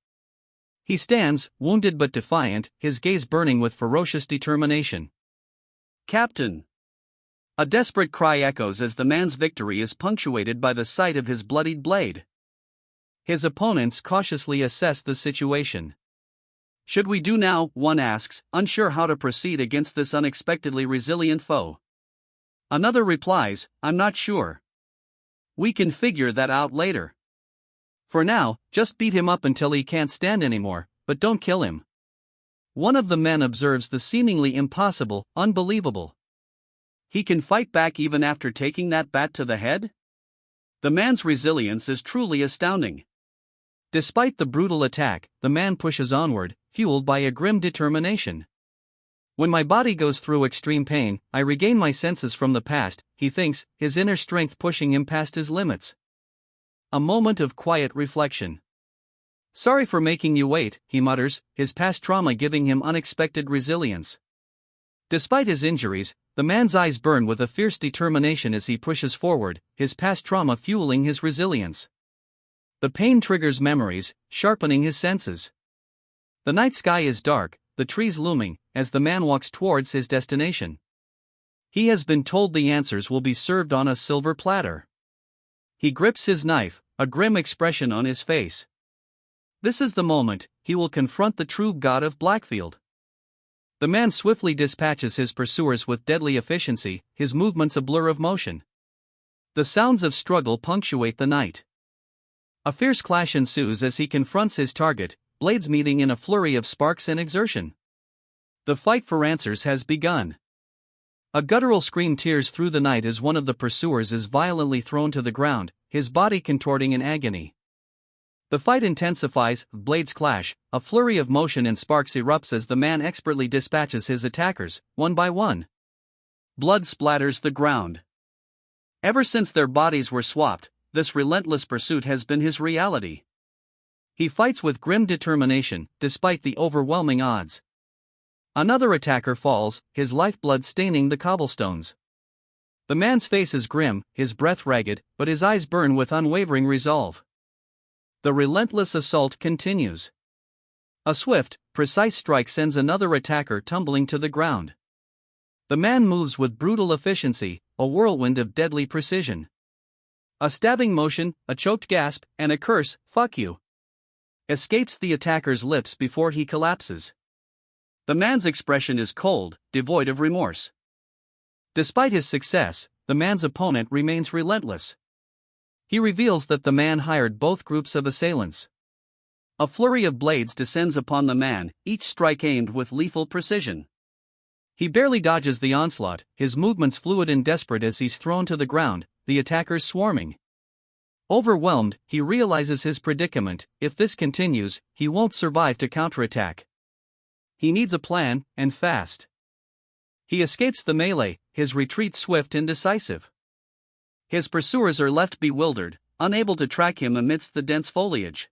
He stands, wounded but defiant, his gaze burning with ferocious determination. "Captain!" A desperate cry echoes as the man's victory is punctuated by the sight of his bloodied blade. His opponents cautiously assess the situation. "Should we do now?" one asks, unsure how to proceed against this unexpectedly resilient foe. Another replies, "I'm not sure. We can figure that out later. For now, just beat him up until he can't stand anymore, but don't kill him." One of the men observes the seemingly impossible, unbelievable. "He can fight back even after taking that bat to the head?" The man's resilience is truly astounding. Despite the brutal attack, the man pushes onward, fueled by a grim determination. "When my body goes through extreme pain, I regain my senses from the past," he thinks, his inner strength pushing him past his limits. A moment of quiet reflection. "Sorry for making you wait," he mutters, his past trauma giving him unexpected resilience. Despite his injuries, the man's eyes burn with a fierce determination as he pushes forward, his past trauma fueling his resilience. The pain triggers memories, sharpening his senses. The night sky is dark, the trees looming, as the man walks towards his destination. He has been told the answers will be served on a silver platter. He grips his knife, a grim expression on his face. This is the moment he will confront the true god of Blackfield. The man swiftly dispatches his pursuers with deadly efficiency, his movements a blur of motion. The sounds of struggle punctuate the night. A fierce clash ensues as he confronts his target, blades meeting in a flurry of sparks and exertion. The fight for answers has begun. A guttural scream tears through the night as one of the pursuers is violently thrown to the ground, his body contorting in agony. The fight intensifies, blades clash, a flurry of motion and sparks erupts as the man expertly dispatches his attackers, one by one. Blood splatters the ground. Ever since their bodies were swapped, this relentless pursuit has been his reality. He fights with grim determination, despite the overwhelming odds. Another attacker falls, his lifeblood staining the cobblestones. The man's face is grim, his breath ragged, but his eyes burn with unwavering resolve. The relentless assault continues. A swift, precise strike sends another attacker tumbling to the ground. The man moves with brutal efficiency, a whirlwind of deadly precision. A stabbing motion, a choked gasp, and a curse, "Fuck you," escapes the attacker's lips before he collapses. The man's expression is cold, devoid of remorse. Despite his success, the man's opponent remains relentless. He reveals that the man hired both groups of assailants. A flurry of blades descends upon the man, each strike aimed with lethal precision. He barely dodges the onslaught, his movements fluid and desperate as he's thrown to the ground, the attackers swarming. Overwhelmed, he realizes his predicament: if this continues, he won't survive to counterattack. He needs a plan, and fast. He escapes the melee, his retreat swift and decisive. His pursuers are left bewildered, unable to track him amidst the dense foliage.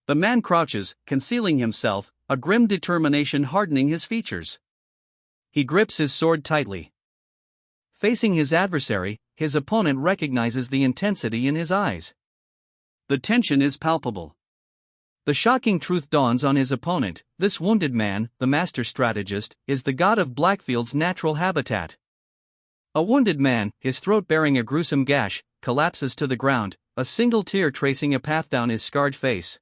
The man crouches, concealing himself, a grim determination hardening his features. He grips his sword tightly. Facing his adversary, his opponent recognizes the intensity in his eyes. The tension is palpable. The shocking truth dawns on his opponent: this wounded man, the master strategist, is the god of Blackfield's natural habitat. A wounded man, his throat bearing a gruesome gash, collapses to the ground, a single tear tracing a path down his scarred face.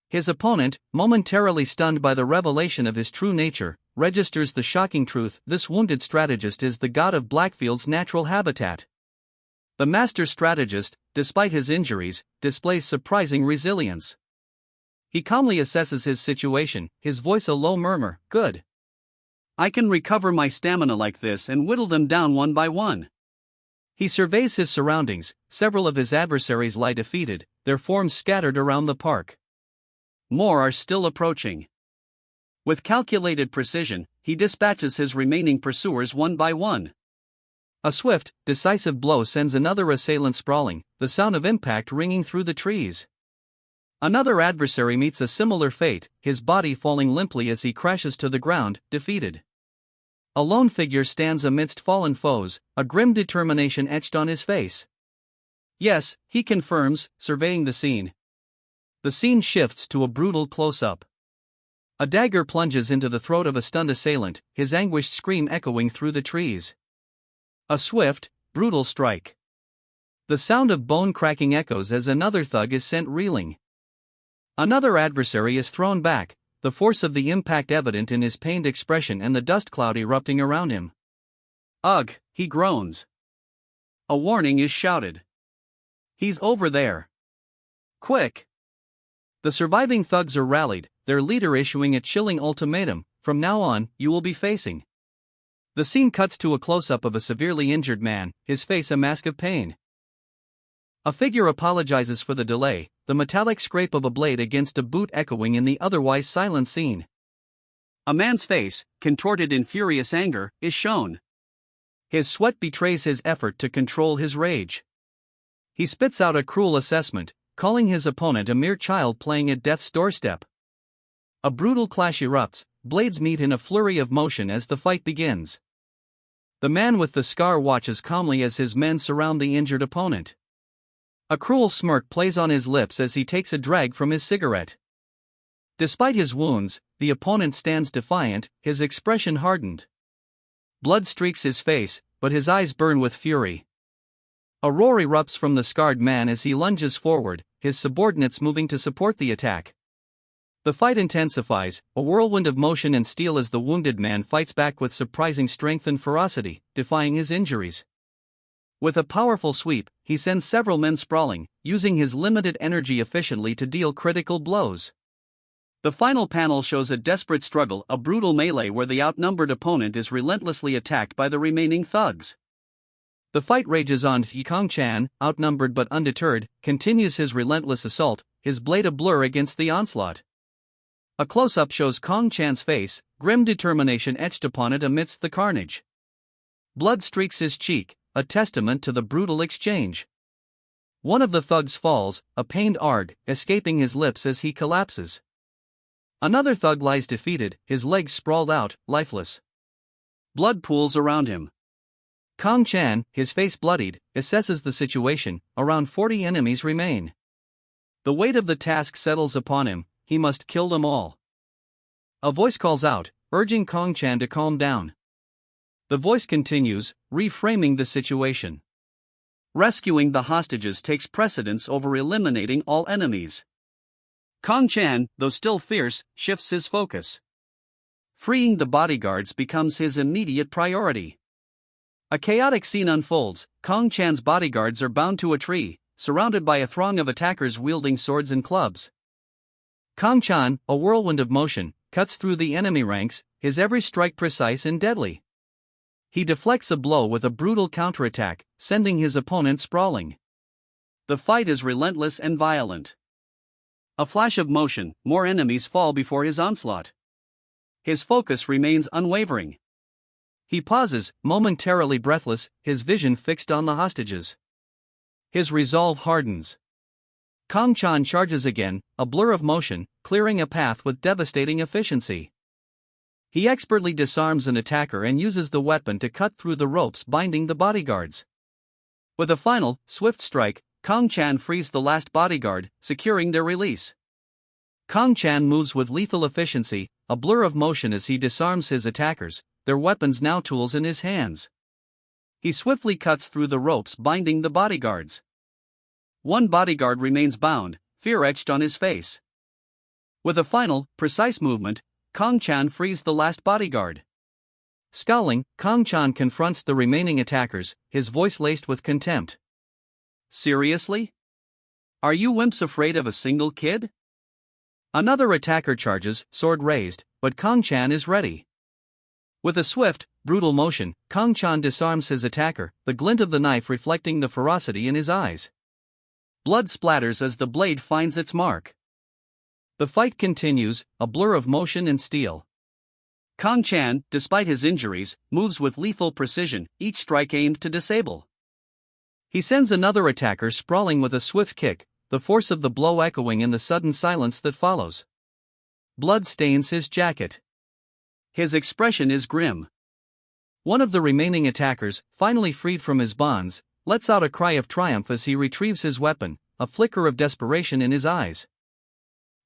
His opponent, momentarily stunned by the revelation of his true nature, registers the shocking truth: this wounded strategist is the god of Blackfield's natural habitat. The master strategist, despite his injuries, displays surprising resilience. He calmly assesses his situation, his voice a low murmur: "Good. I can recover my stamina like this and whittle them down one by one." He surveys his surroundings, several of his adversaries lie defeated, their forms scattered around the park. More are still approaching. With calculated precision, he dispatches his remaining pursuers one by one. A swift, decisive blow sends another assailant sprawling, the sound of impact ringing through the trees. Another adversary meets a similar fate, his body falling limply as he crashes to the ground, defeated. A lone figure stands amidst fallen foes, a grim determination etched on his face. Yes, he confirms, surveying the scene. The scene shifts to a brutal close-up. A dagger plunges into the throat of a stunned assailant, his anguished scream echoing through the trees. A swift, brutal strike. The sound of bone cracking echoes as another thug is sent reeling. Another adversary is thrown back, the force of the impact evident in his pained expression and the dust cloud erupting around him. Ugh, he groans. A warning is shouted. He's over there. Quick! The surviving thugs are rallied, their leader issuing a chilling ultimatum: from now on, you will be facing. The scene cuts to a close-up of a severely injured man, his face a mask of pain. A figure apologizes for the delay, the metallic scrape of a blade against a boot echoing in the otherwise silent scene. A man's face, contorted in furious anger, is shown. His sweat betrays his effort to control his rage. He spits out a cruel assessment, calling his opponent a mere child playing at death's doorstep. A brutal clash erupts, blades meet in a flurry of motion as the fight begins. The man with the scar watches calmly as his men surround the injured opponent. A cruel smirk plays on his lips as he takes a drag from his cigarette. Despite his wounds, the opponent stands defiant, his expression hardened. Blood streaks his face, but his eyes burn with fury. A roar erupts from the scarred man as he lunges forward, his subordinates moving to support the attack. The fight intensifies, a whirlwind of motion and steel as the wounded man fights back with surprising strength and ferocity, defying his injuries. With a powerful sweep, he sends several men sprawling, using his limited energy efficiently to deal critical blows. The final panel shows a desperate struggle, a brutal melee where the outnumbered opponent is relentlessly attacked by the remaining thugs. The fight rages on. Kong Chan, outnumbered but undeterred, continues his relentless assault, his blade a blur against the onslaught. A close-up shows Kong Chan's face, grim determination etched upon it amidst the carnage. Blood streaks his cheek, a testament to the brutal exchange. One of the thugs falls, a pained arg, escaping his lips as he collapses. Another thug lies defeated, his legs sprawled out, lifeless. Blood pools around him. Kong Chan, his face bloodied, assesses the situation. Around 40 enemies remain. The weight of the task settles upon him, he must kill them all. A voice calls out, urging Kong Chan to calm down. The voice continues, reframing the situation. Rescuing the hostages takes precedence over eliminating all enemies. Kong Chan, though still fierce, shifts his focus. Freeing the bodyguards becomes his immediate priority. A chaotic scene unfolds. Kong Chan's bodyguards are bound to a tree, surrounded by a throng of attackers wielding swords and clubs. Kong Chan, a whirlwind of motion, cuts through the enemy ranks, his every strike precise and deadly. He deflects a blow with a brutal counterattack, sending his opponent sprawling. The fight is relentless and violent. A flash of motion, more enemies fall before his onslaught. His focus remains unwavering. He pauses, momentarily breathless, his vision fixed on the hostages. His resolve hardens. Kong Chan charges again, a blur of motion, clearing a path with devastating efficiency. He expertly disarms an attacker and uses the weapon to cut through the ropes binding the bodyguards. With a final, swift strike, Kong Chan frees the last bodyguard, securing their release. Kong Chan moves with lethal efficiency, a blur of motion as he disarms his attackers, their weapons now tools in his hands. He swiftly cuts through the ropes binding the bodyguards. One bodyguard remains bound, fear etched on his face. With a final, precise movement, Kong Chan frees the last bodyguard. Scowling, Kong Chan confronts the remaining attackers, his voice laced with contempt. Seriously? Are you wimps afraid of a single kid? Another attacker charges, sword raised, but Kong Chan is ready. With a swift, brutal motion, Kong Chan disarms his attacker, the glint of the knife reflecting the ferocity in his eyes. Blood splatters as the blade finds its mark. The fight continues, a blur of motion and steel. Kang Chan, despite his injuries, moves with lethal precision, each strike aimed to disable. He sends another attacker sprawling with a swift kick, the force of the blow echoing in the sudden silence that follows. Blood stains his jacket. His expression is grim. One of the remaining attackers, finally freed from his bonds, lets out a cry of triumph as he retrieves his weapon, a flicker of desperation in his eyes.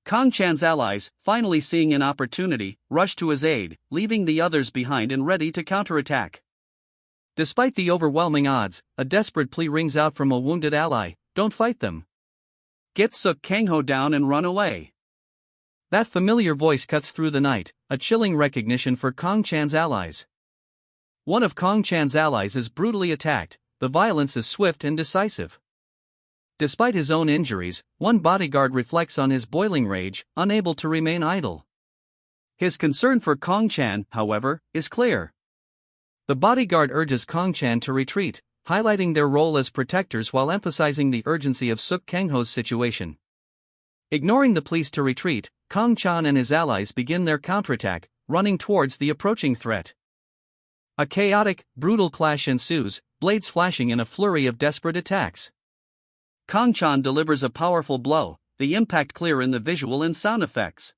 Kang Chan's allies, finally seeing an opportunity, rush to his aid, leaving the others behind and ready to counterattack. Despite the overwhelming odds, a desperate plea rings out from a wounded ally: don't fight them. Get Suk Kangho down and run away. That familiar voice cuts through the night, a chilling recognition for Kang Chan's allies. One of Kang Chan's allies is brutally attacked, the violence is swift and decisive. Despite his own injuries, one bodyguard reflects on his boiling rage, unable to remain idle. His concern for Kang Chan, however, is clear. The bodyguard urges Kang Chan to retreat, highlighting their role as protectors while emphasizing the urgency of Suk Kangho's situation. Ignoring the pleas to retreat, Kang Chan and his allies begin their counterattack, running towards the approaching threat. A chaotic, brutal clash ensues, blades flashing in a flurry of desperate attacks. Kang Chan delivers a powerful blow, the impact clear in the visual and sound effects.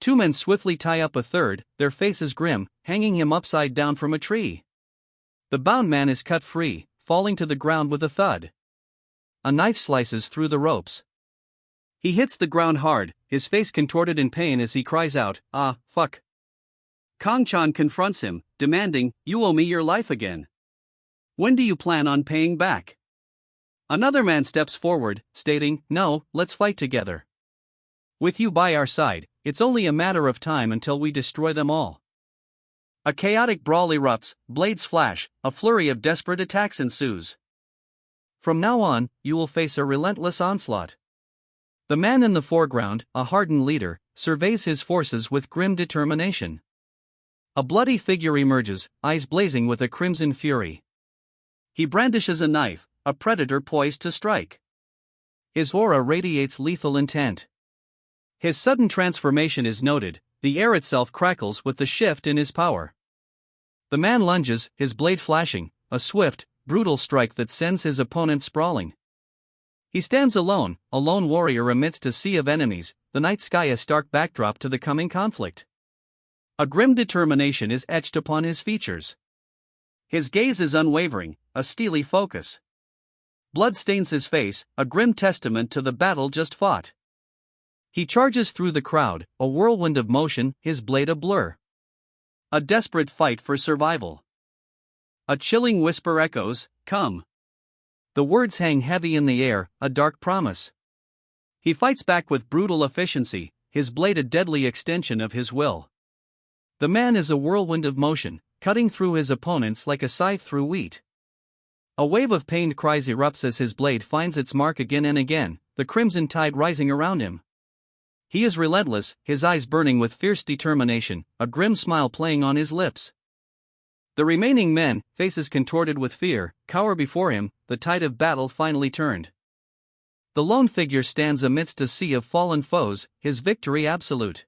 Two men swiftly tie up a third, their faces grim, hanging him upside down from a tree. The bound man is cut free, falling to the ground with a thud. A knife slices through the ropes. He hits the ground hard, his face contorted in pain as he cries out, "Ah, fuck." Kang Chan confronts him, demanding, "You owe me your life again. When do you plan on paying back?" Another man steps forward, stating, "No, let's fight together. With you by our side, it's only a matter of time until we destroy them all." A chaotic brawl erupts, blades flash, a flurry of desperate attacks ensues. From now on, you will face a relentless onslaught. The man in the foreground, a hardened leader, surveys his forces with grim determination. A bloody figure emerges, eyes blazing with a crimson fury. He brandishes a knife, a predator poised to strike. His aura radiates lethal intent. His sudden transformation is noted, the air itself crackles with the shift in his power. The man lunges, his blade flashing, a swift, brutal strike that sends his opponent sprawling. He stands alone, a lone warrior amidst a sea of enemies, the night sky a stark backdrop to the coming conflict. A grim determination is etched upon his features. His gaze is unwavering, a steely focus. Blood stains his face, a grim testament to the battle just fought. He charges through the crowd, a whirlwind of motion, his blade a blur. A desperate fight for survival. A chilling whisper echoes, "Come." The words hang heavy in the air, a dark promise. He fights back with brutal efficiency, his blade a deadly extension of his will. The man is a whirlwind of motion, cutting through his opponents like a scythe through wheat. A wave of pained cries erupts as his blade finds its mark again and again, the crimson tide rising around him. He is relentless, his eyes burning with fierce determination, a grim smile playing on his lips. The remaining men, faces contorted with fear, cower before him, the tide of battle finally turned. The lone figure stands amidst a sea of fallen foes, his victory absolute.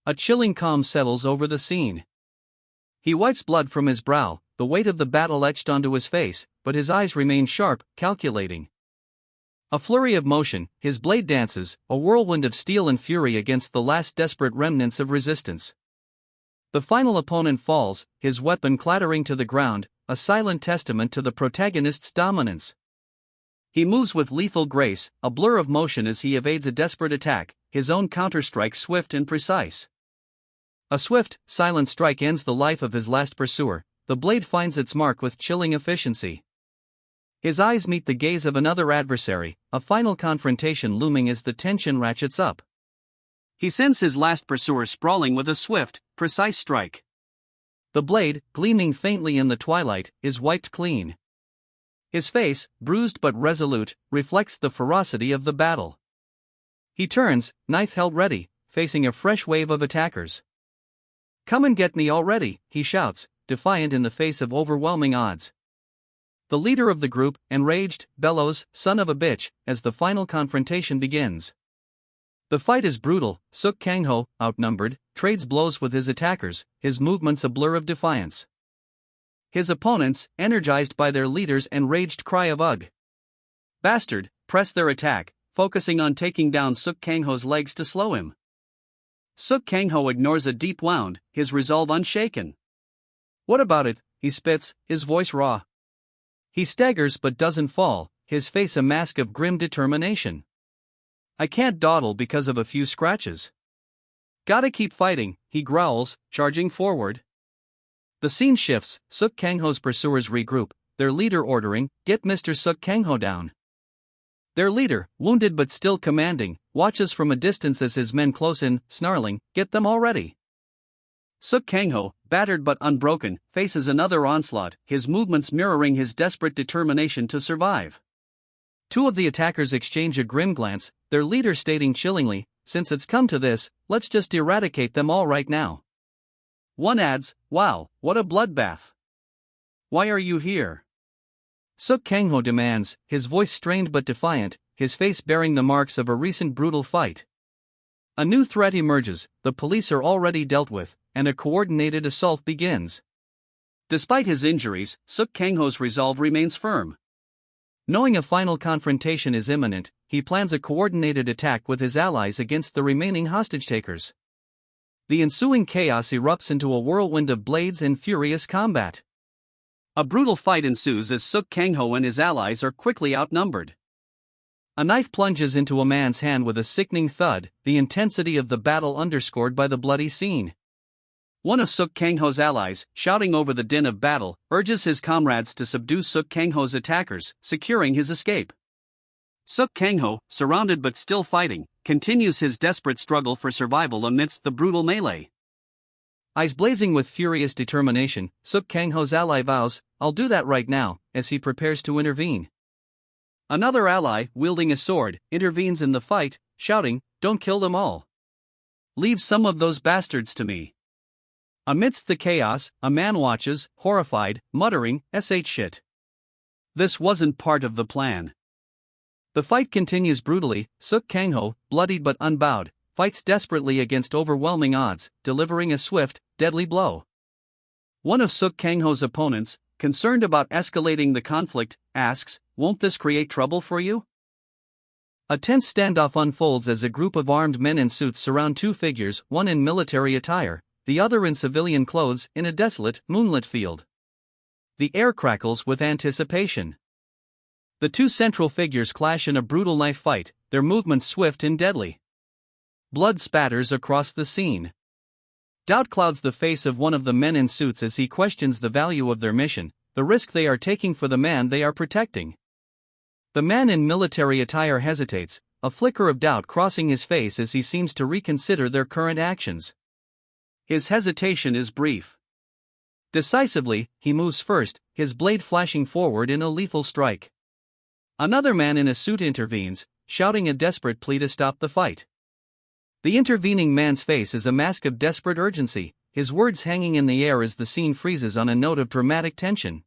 A chilling calm settles over the scene. He wipes blood from his brow, the weight of the battle etched onto his face, but his eyes remain sharp, calculating. A flurry of motion, his blade dances, a whirlwind of steel and fury against the last desperate remnants of resistance. The final opponent falls, his weapon clattering to the ground, a silent testament to the protagonist's dominance. He moves with lethal grace, a blur of motion as he evades a desperate attack, his own counterstrike swift and precise. A swift, silent strike ends the life of his last pursuer, the blade finds its mark with chilling efficiency. His eyes meet the gaze of another adversary, a final confrontation looming as the tension ratchets up. He sends his last pursuer sprawling with a swift, precise strike. The blade, gleaming faintly in the twilight, is wiped clean. His face, bruised but resolute, reflects the ferocity of the battle. He turns, knife held ready, facing a fresh wave of attackers. "Come and get me already," he shouts, defiant in the face of overwhelming odds. The leader of the group, enraged, bellows, "Son of a bitch," as the final confrontation begins. The fight is brutal. Suk Kangho, outnumbered, trades blows with his attackers, his movements a blur of defiance. His opponents, energized by their leader's enraged cry of "Ugh! Bastard!" press their attack, focusing on taking down Suk Kangho's legs to slow him. Suk Kangho ignores a deep wound, his resolve unshaken. "What about it?" he spits, his voice raw. He staggers but doesn't fall, his face a mask of grim determination. "I can't dawdle because of a few scratches. Gotta keep fighting," he growls, charging forward. The scene shifts, Suk Kangho's pursuers regroup, their leader ordering, "Get Mr. Suk Kangho down." Their leader, wounded but still commanding, watches from a distance as his men close in, snarling, "Get them already." Suk Kangho, battered but unbroken, faces another onslaught, his movements mirroring his desperate determination to survive. Two of the attackers exchange a grim glance, their leader stating chillingly, "Since it's come to this, let's just eradicate them all right now." One adds, "Wow, what a bloodbath. Why are you here?" Suk Kangho demands, his voice strained but defiant, his face bearing the marks of a recent brutal fight. A new threat emerges, the police are already dealt with, and a coordinated assault begins. Despite his injuries, Suk Kangho's resolve remains firm. Knowing a final confrontation is imminent, he plans a coordinated attack with his allies against the remaining hostage-takers. The ensuing chaos erupts into a whirlwind of blades and furious combat. A brutal fight ensues as Suk Kangho and his allies are quickly outnumbered. A knife plunges into a man's hand with a sickening thud, the intensity of the battle underscored by the bloody scene. One of Suk Kangho's allies, shouting over the din of battle, urges his comrades to subdue Suk Kangho's attackers, securing his escape. Suk Kangho, surrounded but still fighting, continues his desperate struggle for survival amidst the brutal melee. Eyes blazing with furious determination, Suk Kangho's ally vows, "I'll do that right now," as he prepares to intervene. Another ally, wielding a sword, intervenes in the fight, shouting, "Don't kill them all. Leave some of those bastards to me." Amidst the chaos, a man watches, horrified, muttering, "Sh shit. This wasn't part of the plan." The fight continues brutally, Suk Kangho, bloodied but unbowed, fights desperately against overwhelming odds, delivering a swift, deadly blow. One of Suk Kangho's opponents, concerned about escalating the conflict, asks, "Won't this create trouble for you?" A tense standoff unfolds as a group of armed men in suits surround two figures, one in military attire, the other in civilian clothes, in a desolate, moonlit field. The air crackles with anticipation. The two central figures clash in a brutal knife fight, their movements swift and deadly. Blood spatters across the scene. Doubt clouds the face of one of the men in suits as he questions the value of their mission, the risk they are taking for the man they are protecting. The man in military attire hesitates, a flicker of doubt crossing his face as he seems to reconsider their current actions. His hesitation is brief. Decisively, he moves first, his blade flashing forward in a lethal strike. Another man in a suit intervenes, shouting a desperate plea to stop the fight. The intervening man's face is a mask of desperate urgency, his words hanging in the air as the scene freezes on a note of dramatic tension.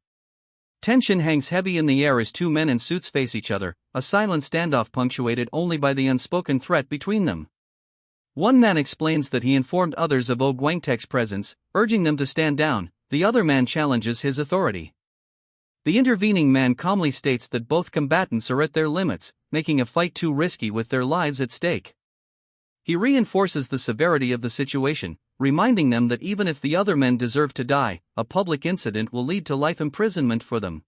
Tension hangs heavy in the air as two men in suits face each other, a silent standoff punctuated only by the unspoken threat between them. One man explains that he informed others of Ogwangtek's presence, urging them to stand down, the other man challenges his authority. The intervening man calmly states that both combatants are at their limits, making a fight too risky with their lives at stake. He reinforces the severity of the situation, reminding them that even if the other men deserve to die, a public incident will lead to life imprisonment for them.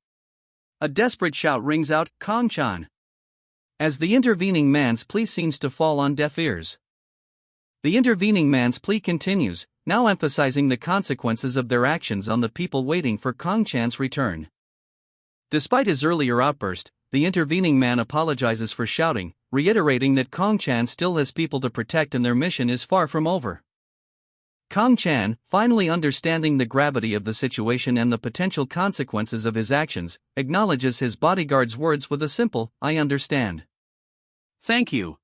A desperate shout rings out, "Kong-chan!" as the intervening man's plea seems to fall on deaf ears. The intervening man's plea continues, now emphasizing the consequences of their actions on the people waiting for Kong-chan's return. Despite his earlier outburst, the intervening man apologizes for shouting, reiterating that Kong-chan still has people to protect and their mission is far from over. Kong-chan, finally understanding the gravity of the situation and the potential consequences of his actions, acknowledges his bodyguard's words with a simple, "I understand. Thank you."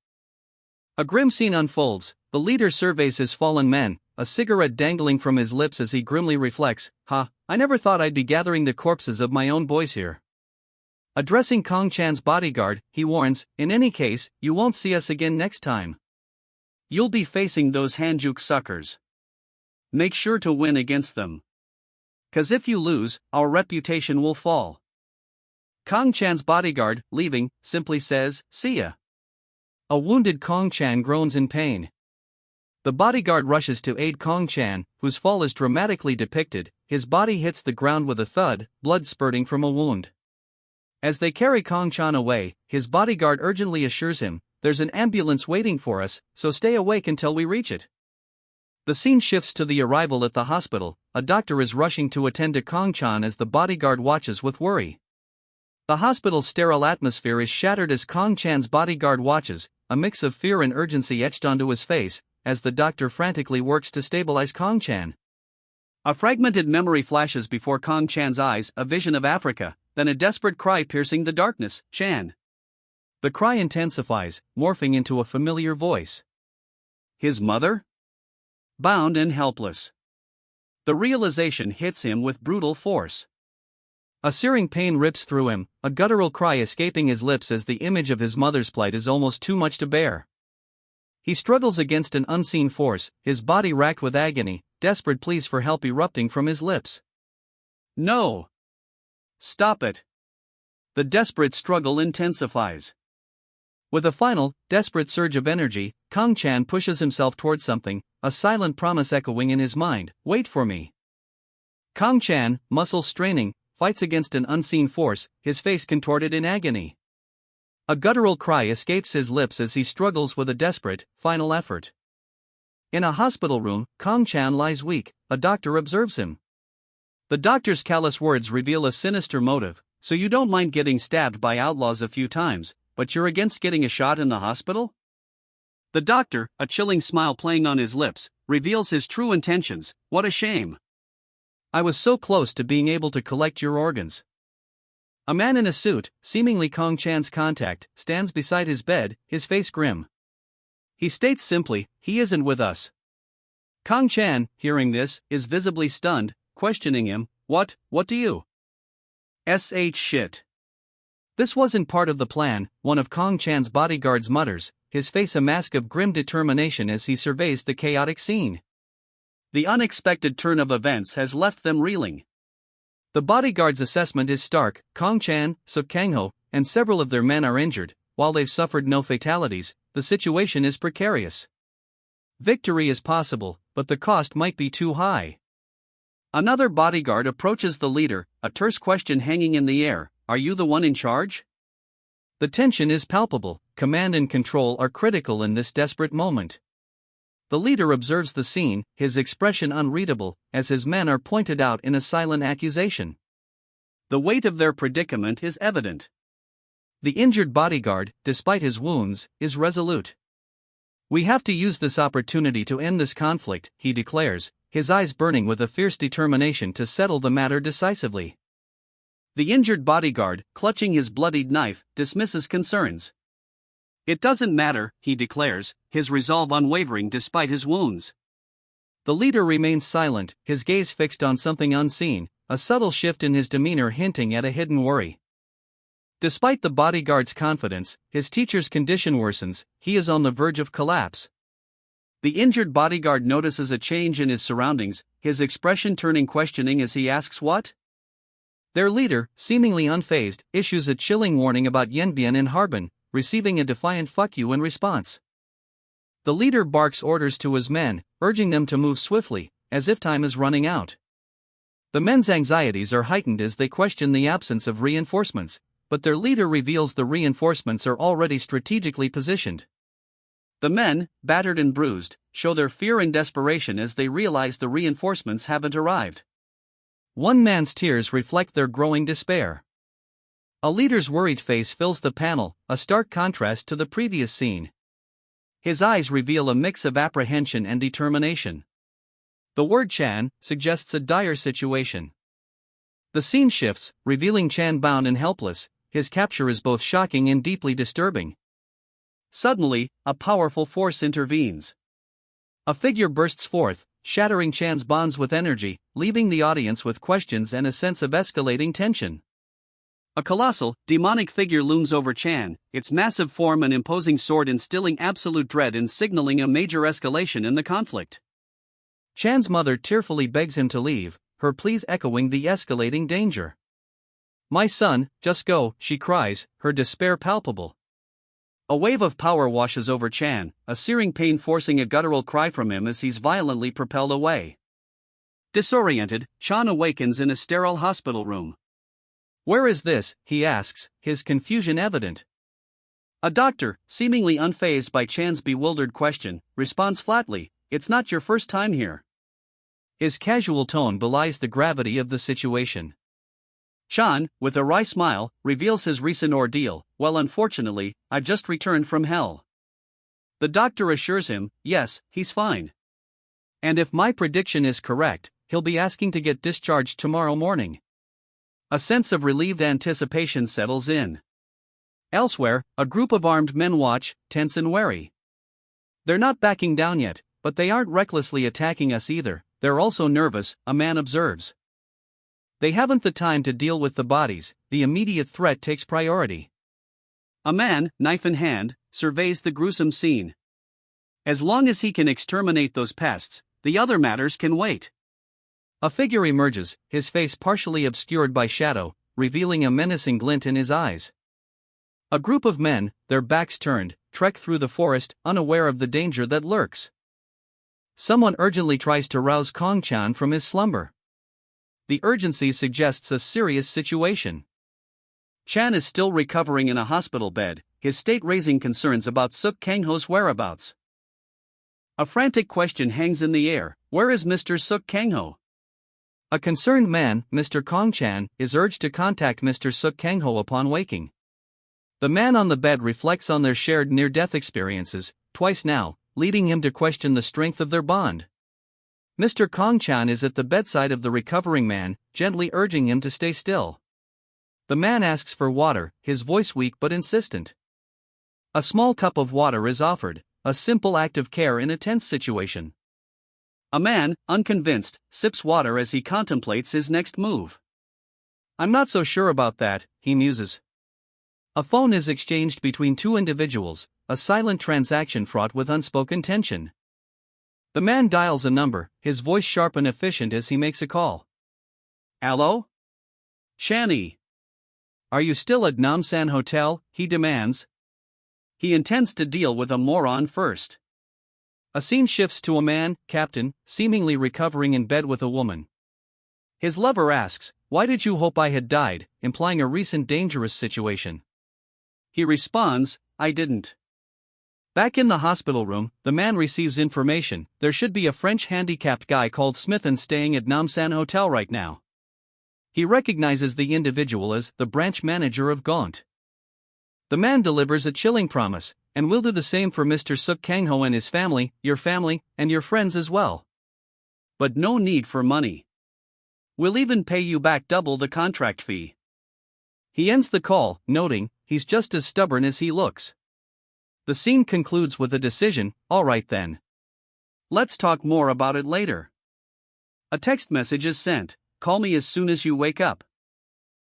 A grim scene unfolds, the leader surveys his fallen men, a cigarette dangling from his lips as he grimly reflects, I never thought I'd be gathering the corpses of my own boys here." Addressing Kong-chan's bodyguard, he warns, "In any case, you won't see us again next time. You'll be facing those Hanjuk suckers. Make sure to win against them. 'Cause if you lose, our reputation will fall. Kong Chan's bodyguard, leaving, simply says, "See ya." A wounded Kong Chan groans in pain. The bodyguard rushes to aid Kong Chan, whose fall is dramatically depicted. His body hits the ground with a thud, blood spurting from a wound. As they carry Kong Chan away, his bodyguard urgently assures him, "There's an ambulance waiting for us, so stay awake until we reach it." The scene shifts to the arrival at the hospital. A doctor is rushing to attend to Kong Chan as the bodyguard watches with worry. The hospital's sterile atmosphere is shattered as Kong Chan's bodyguard watches, a mix of fear and urgency etched onto his face, as the doctor frantically works to stabilize Kong Chan. A fragmented memory flashes before Kong Chan's eyes, a vision of Africa, then a desperate cry piercing the darkness, "Chan!" The cry intensifies, morphing into a familiar voice. His mother? Bound and helpless. The realization hits him with brutal force. A searing pain rips through him, a guttural cry escaping his lips as the image of his mother's plight is almost too much to bear. He struggles against an unseen force, his body racked with agony, desperate pleas for help erupting from his lips. "No! Stop it!" The desperate struggle intensifies. With a final, desperate surge of energy, Kong Chan pushes himself towards something, a silent promise echoing in his mind, "Wait for me." Kong Chan, muscles straining, fights against an unseen force, his face contorted in agony. A guttural cry escapes his lips as he struggles with a desperate, final effort. In a hospital room, Kong Chan lies weak. A doctor observes him. The doctor's callous words reveal a sinister motive. "So you don't mind getting stabbed by outlaws a few times, but you're against getting a shot in the hospital?" The doctor, a chilling smile playing on his lips, reveals his true intentions. "What a shame. I was so close to being able to collect your organs." A man in a suit, seemingly Kong Chan's contact, stands beside his bed, his face grim. He states simply, "He isn't with us." Kong Chan, hearing this, is visibly stunned, questioning him, What do you shit?" "This wasn't part of the plan," one of Kong Chan's bodyguards mutters, his face a mask of grim determination as he surveys the chaotic scene. The unexpected turn of events has left them reeling. The bodyguard's assessment is stark. Kong Chan, Suk Kangho, and several of their men are injured. While they've suffered no fatalities, the situation is precarious. Victory is possible, but the cost might be too high. Another bodyguard approaches the leader, a terse question hanging in the air, "Are you the one in charge?" The tension is palpable, command and control are critical in this desperate moment. The leader observes the scene, his expression unreadable, as his men are pointed out in a silent accusation. The weight of their predicament is evident. The injured bodyguard, despite his wounds, is resolute. "We have to use this opportunity to end this conflict," he declares, his eyes burning with a fierce determination to settle the matter decisively. The injured bodyguard, clutching his bloodied knife, dismisses concerns. "It doesn't matter," he declares, his resolve unwavering despite his wounds. The leader remains silent, his gaze fixed on something unseen, a subtle shift in his demeanor hinting at a hidden worry. Despite the bodyguard's confidence, his teacher's condition worsens, he is on the verge of collapse. The injured bodyguard notices a change in his surroundings, his expression turning questioning as he asks what? Their leader, seemingly unfazed, issues a chilling warning about Yenbian in Harbin, receiving a defiant "fuck you" in response. The leader barks orders to his men, urging them to move swiftly, as if time is running out. The men's anxieties are heightened as they question the absence of reinforcements, but their leader reveals the reinforcements are already strategically positioned. The men, battered and bruised, show their fear and desperation as they realize the reinforcements haven't arrived. One man's tears reflect their growing despair. A leader's worried face fills the panel, a stark contrast to the previous scene. His eyes reveal a mix of apprehension and determination. The word Chan suggests a dire situation. The scene shifts, revealing Chan bound and helpless. His capture is both shocking and deeply disturbing. Suddenly, a powerful force intervenes. A figure bursts forth, shattering Chan's bonds with energy, leaving the audience with questions and a sense of escalating tension. A colossal, demonic figure looms over Chan, its massive form and imposing sword instilling absolute dread and signaling a major escalation in the conflict. Chan's mother tearfully begs him to leave, her pleas echoing the escalating danger. "My son, just go," she cries, her despair palpable. A wave of power washes over Chan, a searing pain forcing a guttural cry from him as he's violently propelled away. Disoriented, Chan awakens in a sterile hospital room. "Where is this?" he asks, his confusion evident. A doctor, seemingly unfazed by Chan's bewildered question, responds flatly, "It's not your first time here." His casual tone belies the gravity of the situation. Chan, with a wry smile, reveals his recent ordeal. "Well, unfortunately, I've just returned from hell." The doctor assures him, yes, he's fine. And if my prediction is correct, he'll be asking to get discharged tomorrow morning. A sense of relieved anticipation settles in. Elsewhere, a group of armed men watch, tense and wary. "They're not backing down yet, but they aren't recklessly attacking us either. They're also nervous," a man observes. "They haven't the time to deal with the bodies, the immediate threat takes priority." A man, knife in hand, surveys the gruesome scene. As long as he can exterminate those pests, the other matters can wait. A figure emerges, his face partially obscured by shadow, revealing a menacing glint in his eyes. A group of men, their backs turned, trek through the forest, unaware of the danger that lurks. Someone urgently tries to rouse Kong Chan from his slumber. The urgency suggests a serious situation. Chan is still recovering in a hospital bed, his state raising concerns about Suk Kangho's whereabouts. A frantic question hangs in the air: where is Mr. Suk Kangho? A concerned man, Mr. Kong Chan, is urged to contact Mr. Suk Kangho upon waking. The man on the bed reflects on their shared near-death experiences, twice now, leading him to question the strength of their bond. Mr. Kong Chan is at the bedside of the recovering man, gently urging him to stay still. The man asks for water, his voice weak but insistent. A small cup of water is offered, a simple act of care in a tense situation. A man, unconvinced, sips water as he contemplates his next move. "I'm not so sure about that," he muses. A phone is exchanged between two individuals, a silent transaction fraught with unspoken tension. The man dials a number, his voice sharp and efficient as he makes a call. "Allo? Shani. Are you still at Namsan Hotel?" he demands. He intends to deal with a moron first. A scene shifts to a man, Captain, seemingly recovering in bed with a woman. His lover asks, "Why did you hope I had died?" implying a recent dangerous situation. He responds, "I didn't." Back in the hospital room, the man receives information: there should be a French handicapped guy called Smithen staying at Namsan Hotel right now. He recognizes the individual as the branch manager of Gaunt. The man delivers a chilling promise: "And we'll do the same for Mr. Suk Kangho and his family, and your friends as well. But no need for money. We'll even pay you back double the contract fee." He ends the call, noting, "He's just as stubborn as he looks." The scene concludes with a decision: "All right then. Let's talk more about it later." A text message is sent: "Call me as soon as you wake up."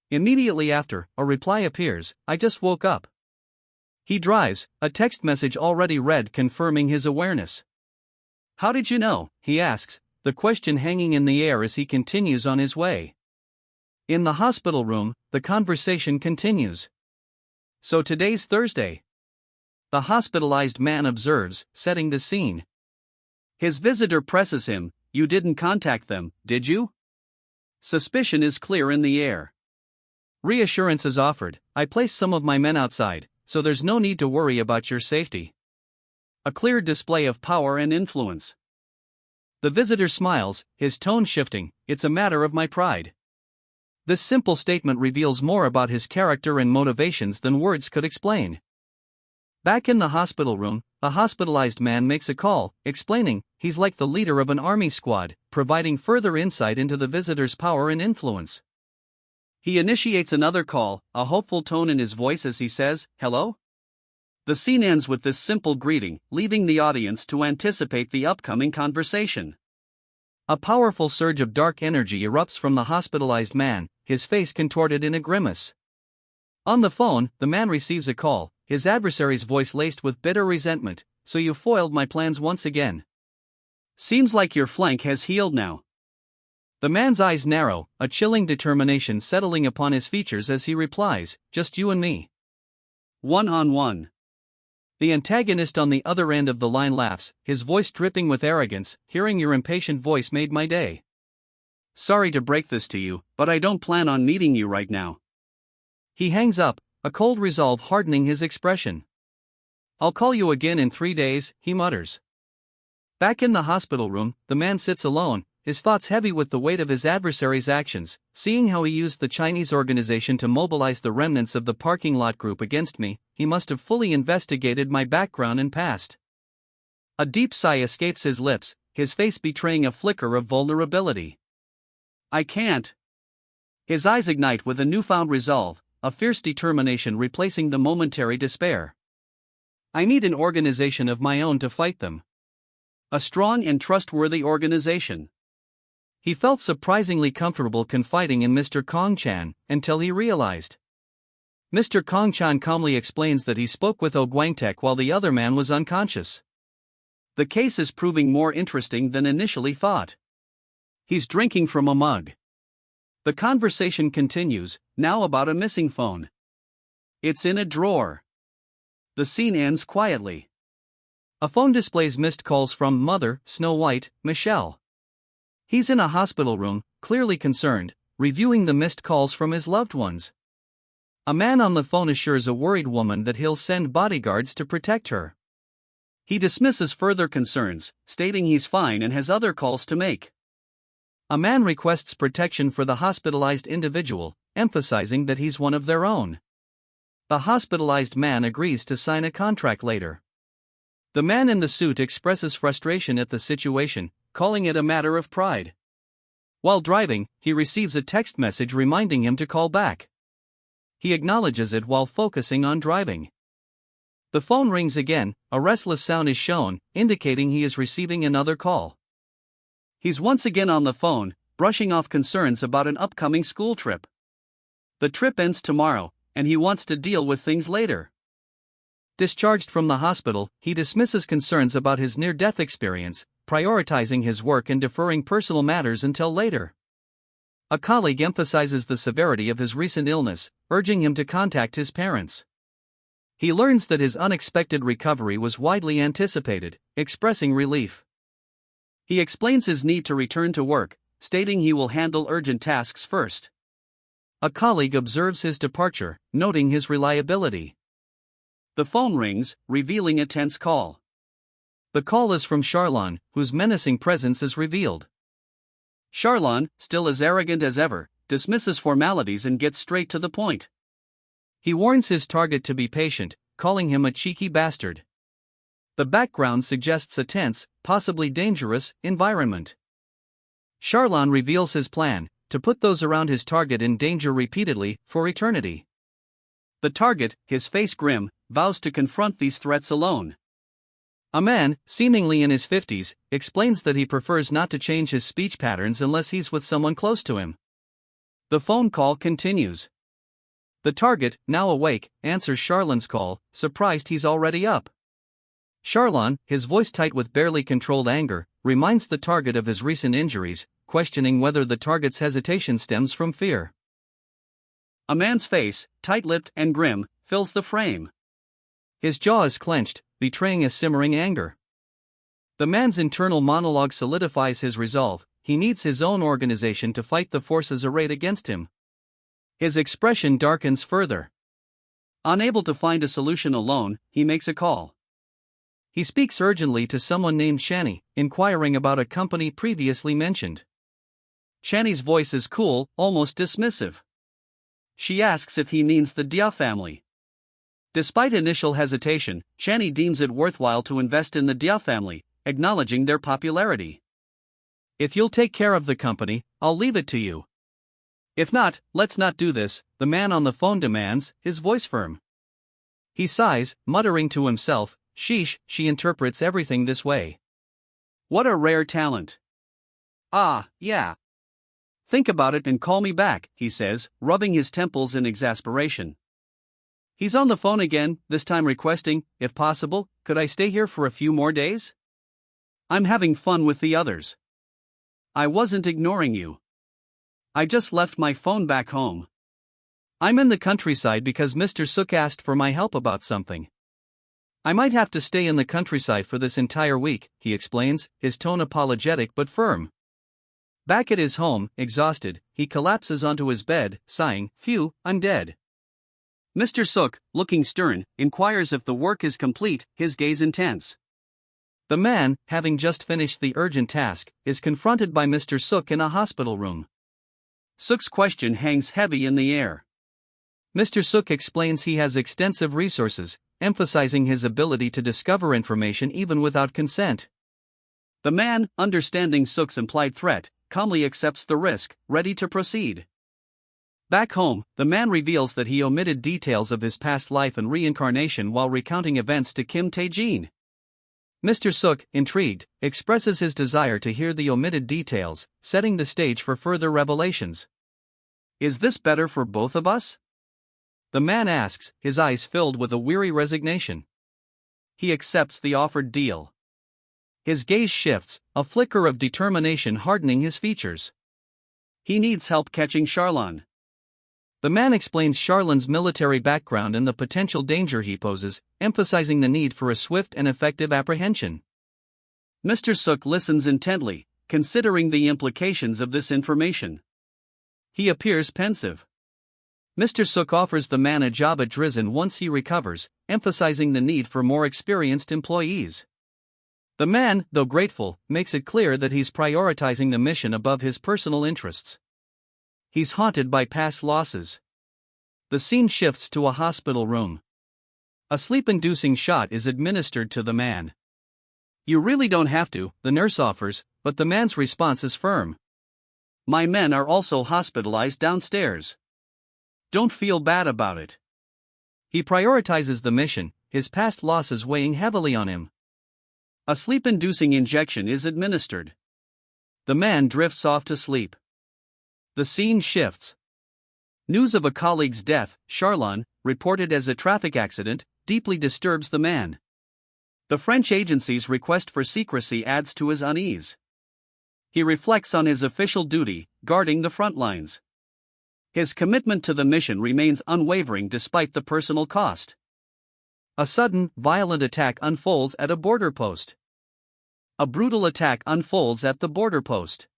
Immediately after, a reply appears: "I just woke up." He drives, a text message already read confirming his awareness. "How did you know?" he asks, the question hanging in the air as he continues on his way. In the hospital room, the conversation continues. "So today's Thursday?" the hospitalized man observes, setting the scene. His visitor presses him: "You didn't contact them, did you?" Suspicion is clear in the air. Reassurance is offered: "I placed some of my men outside, so there's no need to worry about your safety." A clear display of power and influence. The visitor smiles, his tone shifting: "It's a matter of my pride." This simple statement reveals more about his character and motivations than words could explain. Back in the hospital room, a hospitalized man makes a call, explaining he's like the leader of an army squad, providing further insight into the visitor's power and influence. He initiates another call, a hopeful tone in his voice as he says, "Hello?" The scene ends with this simple greeting, leaving the audience to anticipate the upcoming conversation. A powerful surge of dark energy erupts from the hospitalized man, his face contorted in a grimace. On the phone, the man receives a call, his adversary's voice laced with bitter resentment. "So you foiled my plans once again. Seems like your flank has healed now." The man's eyes narrow, a chilling determination settling upon his features as he replies, "Just you and me. One-on-one." The antagonist on the other end of the line laughs, his voice dripping with arrogance. "Hearing your impatient voice made my day. Sorry to break this to you, but I don't plan on meeting you right now." He hangs up, a cold resolve hardening his expression. "I'll call you again in 3 days," he mutters. Back in the hospital room, the man sits alone, his thoughts heavy with the weight of his adversary's actions. "Seeing how he used the Chinese organization to mobilize the remnants of the parking lot group against me, he must have fully investigated my background and past." A deep sigh escapes his lips, his face betraying a flicker of vulnerability. "I can't." His eyes ignite with a newfound resolve, a fierce determination replacing the momentary despair. "I need an organization of my own to fight them. A strong and trustworthy organization." He felt surprisingly comfortable confiding in Mr. Kong Chan, until he realized. Mr. Kong Chan calmly explains that he spoke with Oh Guangtek while the other man was unconscious. The case is proving more interesting than initially thought. He's drinking from a mug. The conversation continues, now about a missing phone. It's in a drawer. The scene ends quietly. A phone displays missed calls from Mother, Snow White, Michelle. He's in a hospital room, clearly concerned, reviewing the missed calls from his loved ones. A man on the phone assures a worried woman that he'll send bodyguards to protect her. He dismisses further concerns, stating he's fine and has other calls to make. A man requests protection for the hospitalized individual, emphasizing that he's one of their own. The hospitalized man agrees to sign a contract later. The man in the suit expresses frustration at the situation, calling it a matter of pride. While driving, he receives a text message reminding him to call back. He acknowledges it while focusing on driving. The phone rings again, a restless sound is shown, indicating he is receiving another call. He's once again on the phone, brushing off concerns about an upcoming school trip. The trip ends tomorrow, and he wants to deal with things later. Discharged from the hospital, he dismisses concerns about his near-death experience, prioritizing his work and deferring personal matters until later. A colleague emphasizes the severity of his recent illness, urging him to contact his parents. He learns that his unexpected recovery was widely anticipated, expressing relief. He explains his need to return to work, stating he will handle urgent tasks first. A colleague observes his departure, noting his reliability. The phone rings, revealing a tense call. The call is from Charlon, whose menacing presence is revealed. Charlon, still as arrogant as ever, dismisses formalities and gets straight to the point. He warns his target to be patient, calling him a cheeky bastard. The background suggests a tense, possibly dangerous, environment. Charlon reveals his plan, to put those around his target in danger repeatedly, for eternity. The target, his face grim, vows to confront these threats alone. A man, seemingly in his 50s, explains that he prefers not to change his speech patterns unless he's with someone close to him. The phone call continues. The target, now awake, answers Charlon's call, surprised he's already up. Charlon, his voice tight with barely controlled anger, reminds the target of his recent injuries, questioning whether the target's hesitation stems from fear. A man's face, tight-lipped and grim, fills the frame. His jaw is clenched, betraying a simmering anger. The man's internal monologue solidifies his resolve. He needs his own organization to fight the forces arrayed against him. His expression darkens further. Unable to find a solution alone, he makes a call. He speaks urgently to someone named Shani, inquiring about a company previously mentioned. Shani's voice is cool, almost dismissive. She asks if he means the Dia family. Despite initial hesitation, Shani deems it worthwhile to invest in the Dia family, acknowledging their popularity. "If you'll take care of the company, I'll leave it to you. If not, let's not do this," the man on the phone demands, his voice firm. He sighs, muttering to himself, "Sheesh, she interprets everything this way. What a rare talent. Ah, yeah. Think about it and call me back," he says, rubbing his temples in exasperation. He's on the phone again, this time requesting, if possible, could I stay here for a few more days? I'm having fun with the others. I wasn't ignoring you. I just left my phone back home. I'm in the countryside because Mr. Suk asked for my help about something. I might have to stay in the countryside for this entire week, he explains, his tone apologetic but firm. Back at his home, exhausted, he collapses onto his bed, sighing, "Phew, I'm dead." Mr. Suk, looking stern, inquires if the work is complete, his gaze intense. The man, having just finished the urgent task, is confronted by Mr. Suk in a hospital room. Suk's question hangs heavy in the air. Mr. Suk explains he has extensive resources, emphasizing his ability to discover information even without consent. The man, understanding Suk's implied threat, calmly accepts the risk, ready to proceed. Back home, the man reveals that he omitted details of his past life and reincarnation while recounting events to Kim Tae-jin. Mr. Suk, intrigued, expresses his desire to hear the omitted details, setting the stage for further revelations. Is this better for both of us? The man asks, his eyes filled with a weary resignation. He accepts the offered deal. His gaze shifts, a flicker of determination hardening his features. He needs help catching Charlon. The man explains Charlon's military background and the potential danger he poses, emphasizing the need for a swift and effective apprehension. Mr. Suk listens intently, considering the implications of this information. He appears pensive. Mr. Suk offers the man a job at Drizzen once he recovers, emphasizing the need for more experienced employees. The man, though grateful, makes it clear that he's prioritizing the mission above his personal interests. He's haunted by past losses. The scene shifts to a hospital room. A sleep-inducing shot is administered to the man. You really don't have to, the nurse offers, but the man's response is firm. My men are also hospitalized downstairs. Don't feel bad about it. He prioritizes the mission, his past losses weighing heavily on him. A sleep-inducing injection is administered. The man drifts off to sleep. The scene shifts. News of a colleague's death, Charlon, reported as a traffic accident, deeply disturbs the man. The French agency's request for secrecy adds to his unease. He reflects on his official duty, guarding the front lines. His commitment to the mission remains unwavering despite the personal cost. A sudden, violent attack unfolds at a border post. A brutal attack unfolds at the border post.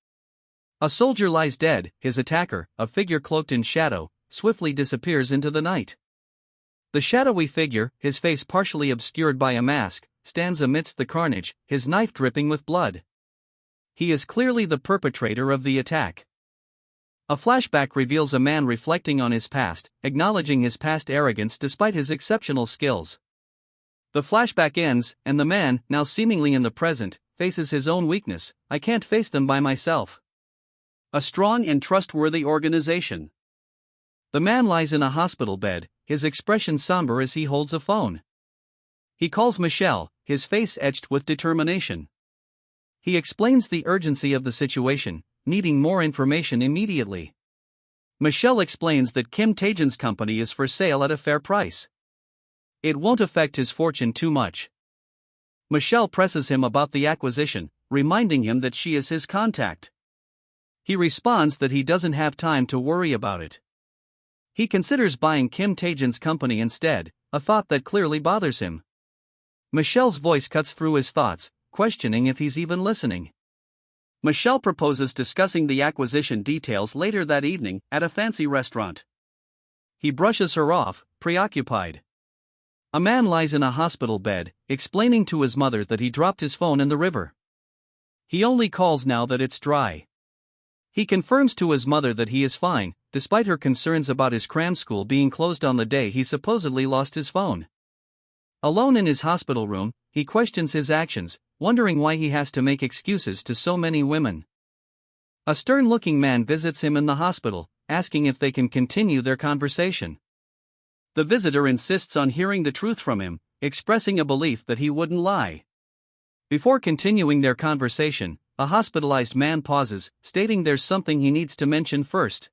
A soldier lies dead, his attacker, a figure cloaked in shadow, swiftly disappears into the night. The shadowy figure, his face partially obscured by a mask, stands amidst the carnage, his knife dripping with blood. He is clearly the perpetrator of the attack. A flashback reveals a man reflecting on his past, acknowledging his past arrogance despite his exceptional skills. The flashback ends, and the man, now seemingly in the present, faces his own weakness. I can't face them by myself. A strong and trustworthy organization. The man lies in a hospital bed, his expression somber as he holds a phone. He calls Michelle, his face etched with determination. He explains the urgency of the situation, needing more information immediately. Michelle explains that Kim Tae-jin's company is for sale at a fair price. It won't affect his fortune too much. Michelle presses him about the acquisition, reminding him that she is his contact. He responds that he doesn't have time to worry about it. He considers buying Kim Tae-jin's company instead, a thought that clearly bothers him. Michelle's voice cuts through his thoughts, questioning if he's even listening. Michelle proposes discussing the acquisition details later that evening at a fancy restaurant. He brushes her off, preoccupied. A man lies in a hospital bed, explaining to his mother that he dropped his phone in the river. He only calls now that it's dry. He confirms to his mother that he is fine, despite her concerns about his cram school being closed on the day he supposedly lost his phone. Alone in his hospital room, he questions his actions, wondering why he has to make excuses to so many women. A stern-looking man visits him in the hospital, asking if they can continue their conversation. The visitor insists on hearing the truth from him, expressing a belief that he wouldn't lie. Before continuing their conversation, a hospitalized man pauses, stating there's something he needs to mention first.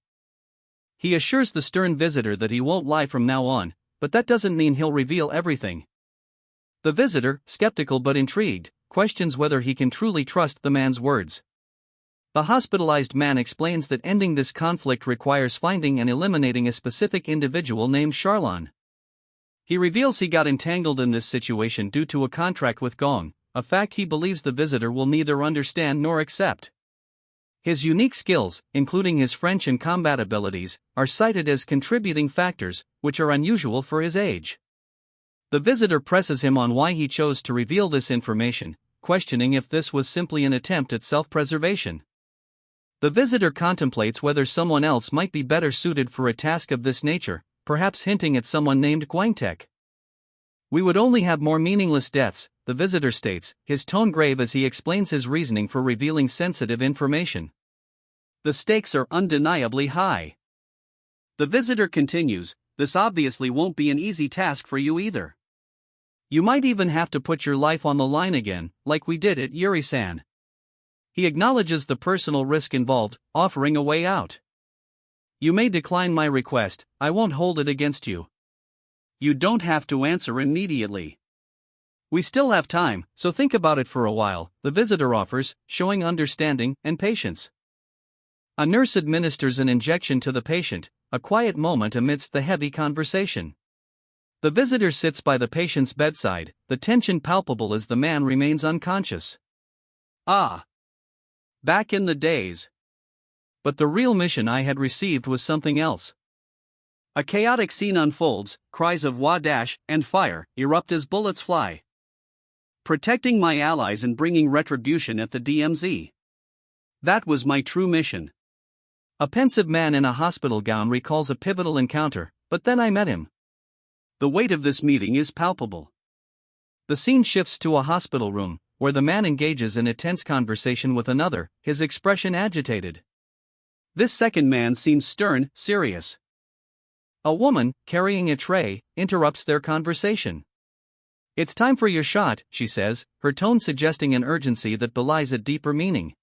He assures the stern visitor that he won't lie from now on, but that doesn't mean he'll reveal everything. The visitor, skeptical but intrigued, questions whether he can truly trust the man's words. The hospitalized man explains that ending this conflict requires finding and eliminating a specific individual named Charlon. He reveals he got entangled in this situation due to a contract with Gong, a fact he believes the visitor will neither understand nor accept. His unique skills, including his French and combat abilities, are cited as contributing factors, which are unusual for his age. The visitor presses him on why he chose to reveal this information, questioning if this was simply an attempt at self-preservation. The visitor contemplates whether someone else might be better suited for a task of this nature, perhaps hinting at someone named Guangtek. We would only have more meaningless deaths, the visitor states, his tone grave as he explains his reasoning for revealing sensitive information. The stakes are undeniably high. The visitor continues, this obviously won't be an easy task for you either. You might even have to put your life on the line again, like we did at Yuri-san. He acknowledges the personal risk involved, offering a way out. You may decline my request, I won't hold it against you. You don't have to answer immediately. We still have time, so think about it for a while, the visitor offers, showing understanding and patience. A nurse administers an injection to the patient, a quiet moment amidst the heavy conversation. The visitor sits by the patient's bedside, the tension palpable as the man remains unconscious. Ah! Back in the days. But the real mission I had received was something else. A chaotic scene unfolds, cries of "Wah dash" and "fire" erupt as bullets fly. Protecting my allies and bringing retribution at the DMZ. That was my true mission. A pensive man in a hospital gown recalls a pivotal encounter, but then I met him. The weight of this meeting is palpable. The scene shifts to a hospital room, where the man engages in a tense conversation with another, his expression agitated. This second man seems stern, serious. A woman, carrying a tray, interrupts their conversation. It's time for your shot, she says, her tone suggesting an urgency that belies a deeper meaning.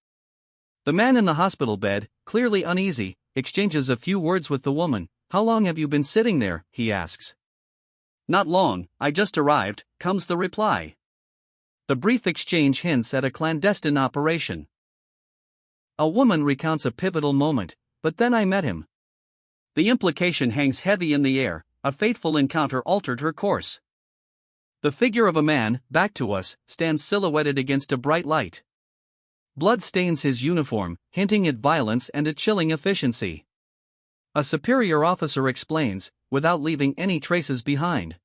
The man in the hospital bed, clearly uneasy, exchanges a few words with the woman. How long have you been sitting there, he asks. Not long, I just arrived, comes the reply. The brief exchange hints at a clandestine operation. A woman recounts a pivotal moment, but then I met him. The implication hangs heavy in the air, a fateful encounter altered her course. The figure of a man, back to us, stands silhouetted against a bright light. Blood stains his uniform, hinting at violence and a chilling efficiency. A superior officer explains, without leaving any traces behind.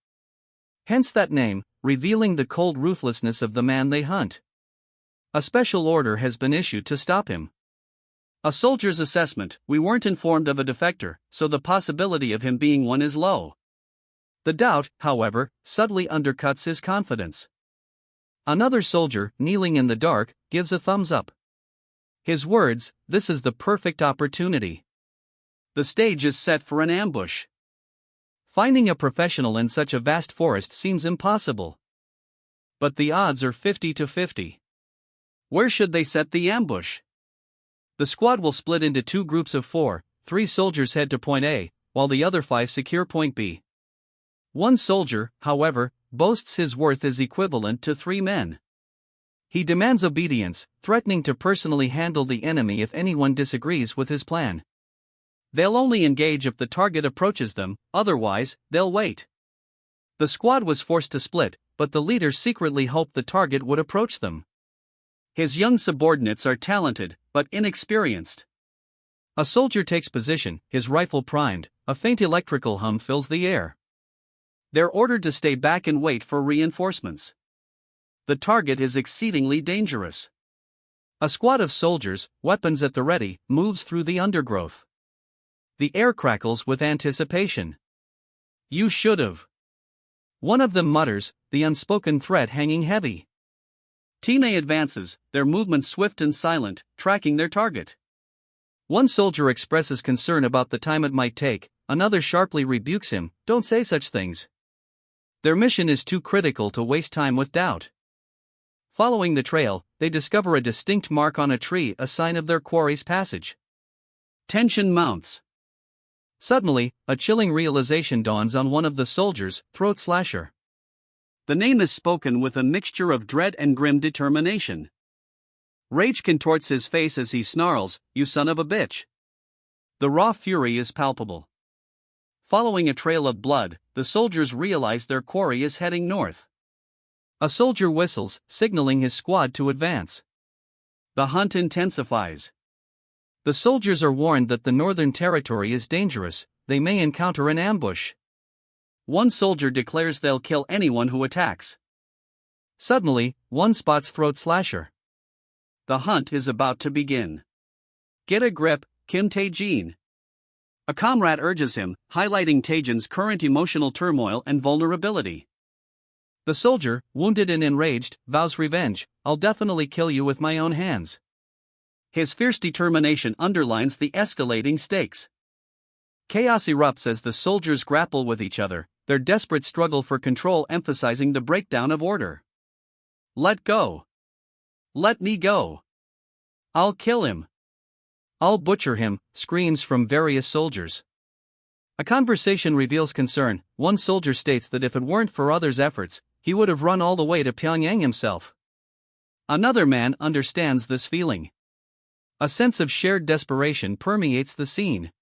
Hence that name, revealing the cold ruthlessness of the man they hunt. A special order has been issued to stop him. A soldier's assessment, we weren't informed of a defector, so the possibility of him being one is low. The doubt, however, subtly undercuts his confidence. Another soldier, kneeling in the dark, gives a thumbs up. His words, this is the perfect opportunity. The stage is set for an ambush. Finding a professional in such a vast forest seems impossible. But the odds are 50-50. Where should they set the ambush? The squad will split into 2 groups of 4, 3 soldiers head to point A, while the other 5 secure point B. One soldier, however, boasts his worth is equivalent to 3 men. He demands obedience, threatening to personally handle the enemy if anyone disagrees with his plan. They'll only engage if the target approaches them, otherwise, they'll wait. The squad was forced to split, but the leader secretly hoped the target would approach them. His young subordinates are talented, but inexperienced. A soldier takes position, his rifle primed, a faint electrical hum fills the air. They're ordered to stay back and wait for reinforcements. The target is exceedingly dangerous. A squad of soldiers, weapons at the ready, moves through the undergrowth. The air crackles with anticipation. You should've. One of them mutters, the unspoken threat hanging heavy. Team A advances, their movements swift and silent, tracking their target. One soldier expresses concern about the time it might take, another sharply rebukes him, don't say such things. Their mission is too critical to waste time with doubt. Following the trail, they discover a distinct mark on a tree, a sign of their quarry's passage. Tension mounts. Suddenly, a chilling realization dawns on one of the soldiers, Throat Slasher. The name is spoken with a mixture of dread and grim determination. Rage contorts his face as he snarls, "You son of a bitch." The raw fury is palpable. Following a trail of blood, the soldiers realize their quarry is heading north. A soldier whistles, signaling his squad to advance. The hunt intensifies. The soldiers are warned that the northern territory is dangerous, they may encounter an ambush. One soldier declares they'll kill anyone who attacks. Suddenly, one spots Throat Slasher. The hunt is about to begin. "Get a grip, Kim Tae-jin." A comrade urges him, highlighting Tae-jin's current emotional turmoil and vulnerability. The soldier, wounded and enraged, vows revenge, "I'll definitely kill you with my own hands." His fierce determination underlines the escalating stakes. Chaos erupts as the soldiers grapple with each other, their desperate struggle for control emphasizing the breakdown of order. "Let go. Let me go. I'll kill him. I'll butcher him," screams from various soldiers. A conversation reveals concern. One soldier states that if it weren't for others' efforts, he would have run all the way to Pyongyang himself. Another man understands this feeling. A sense of shared desperation permeates the scene.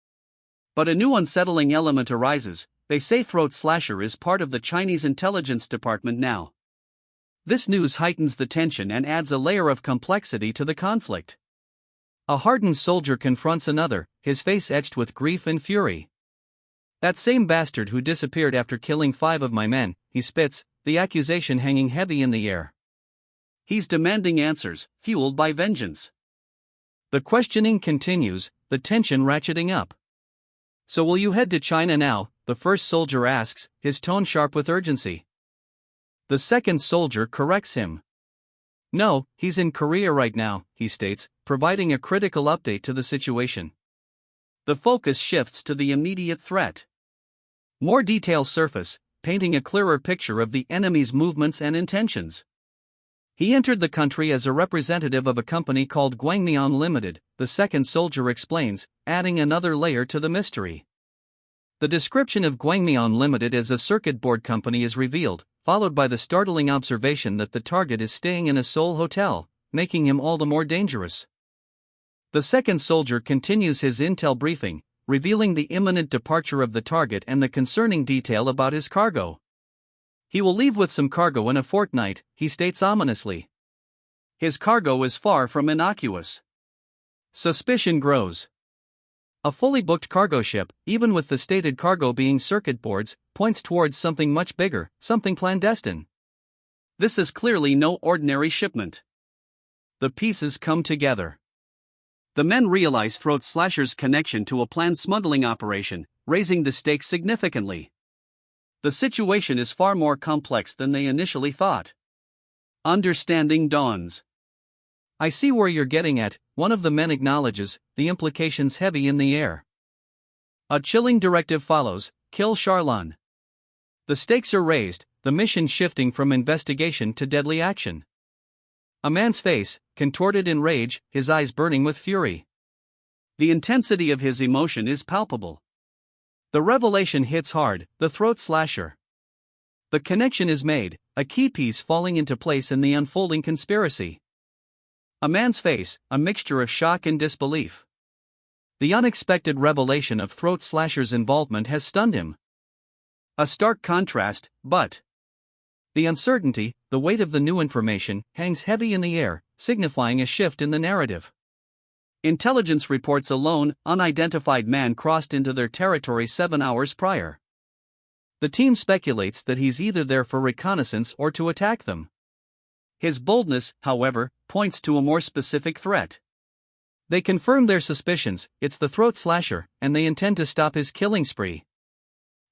But a new unsettling element arises. They say Throat Slasher is part of the Chinese intelligence department now. This news heightens the tension and adds a layer of complexity to the conflict. A hardened soldier confronts another, his face etched with grief and fury. "That same bastard who disappeared after killing 5 of my men," he spits, the accusation hanging heavy in the air. He's demanding answers, fueled by vengeance. The questioning continues, the tension ratcheting up. "So will you head to China now?" the first soldier asks, his tone sharp with urgency. The second soldier corrects him. "No, he's in Korea right now," he states, providing a critical update to the situation. The focus shifts to the immediate threat. More details surface, painting a clearer picture of the enemy's movements and intentions. "He entered the country as a representative of a company called Gwangmyeon Limited," the second soldier explains, adding another layer to the mystery. The description of Gwangmyeon Limited as a circuit board company is revealed, followed by the startling observation that the target is staying in a Seoul hotel, making him all the more dangerous. The second soldier continues his intel briefing, revealing the imminent departure of the target and the concerning detail about his cargo. "He will leave with some cargo in a fortnight," he states ominously. His cargo is far from innocuous. Suspicion grows. A fully booked cargo ship, even with the stated cargo being circuit boards, points towards something much bigger, something clandestine. This is clearly no ordinary shipment. The pieces come together. The men realize Throat Slasher's connection to a planned smuggling operation, raising the stakes significantly. The situation is far more complex than they initially thought. Understanding dawns. "I see where you're getting at," one of the men acknowledges, the implications heavy in the air. A chilling directive follows: kill Charlon. The stakes are raised, the mission shifting from investigation to deadly action. A man's face, contorted in rage, his eyes burning with fury. The intensity of his emotion is palpable. The revelation hits hard, the Throat Slasher. The connection is made, a key piece falling into place in the unfolding conspiracy. A man's face, a mixture of shock and disbelief. The unexpected revelation of Throat Slasher's involvement has stunned him. A stark contrast, but the uncertainty, the weight of the new information, hangs heavy in the air, signifying a shift in the narrative. Intelligence reports a lone, unidentified man crossed into their territory 7 hours prior. The team speculates that he's either there for reconnaissance or to attack them. His boldness, however, points to a more specific threat. They confirm their suspicions, it's the Throat Slasher, and they intend to stop his killing spree.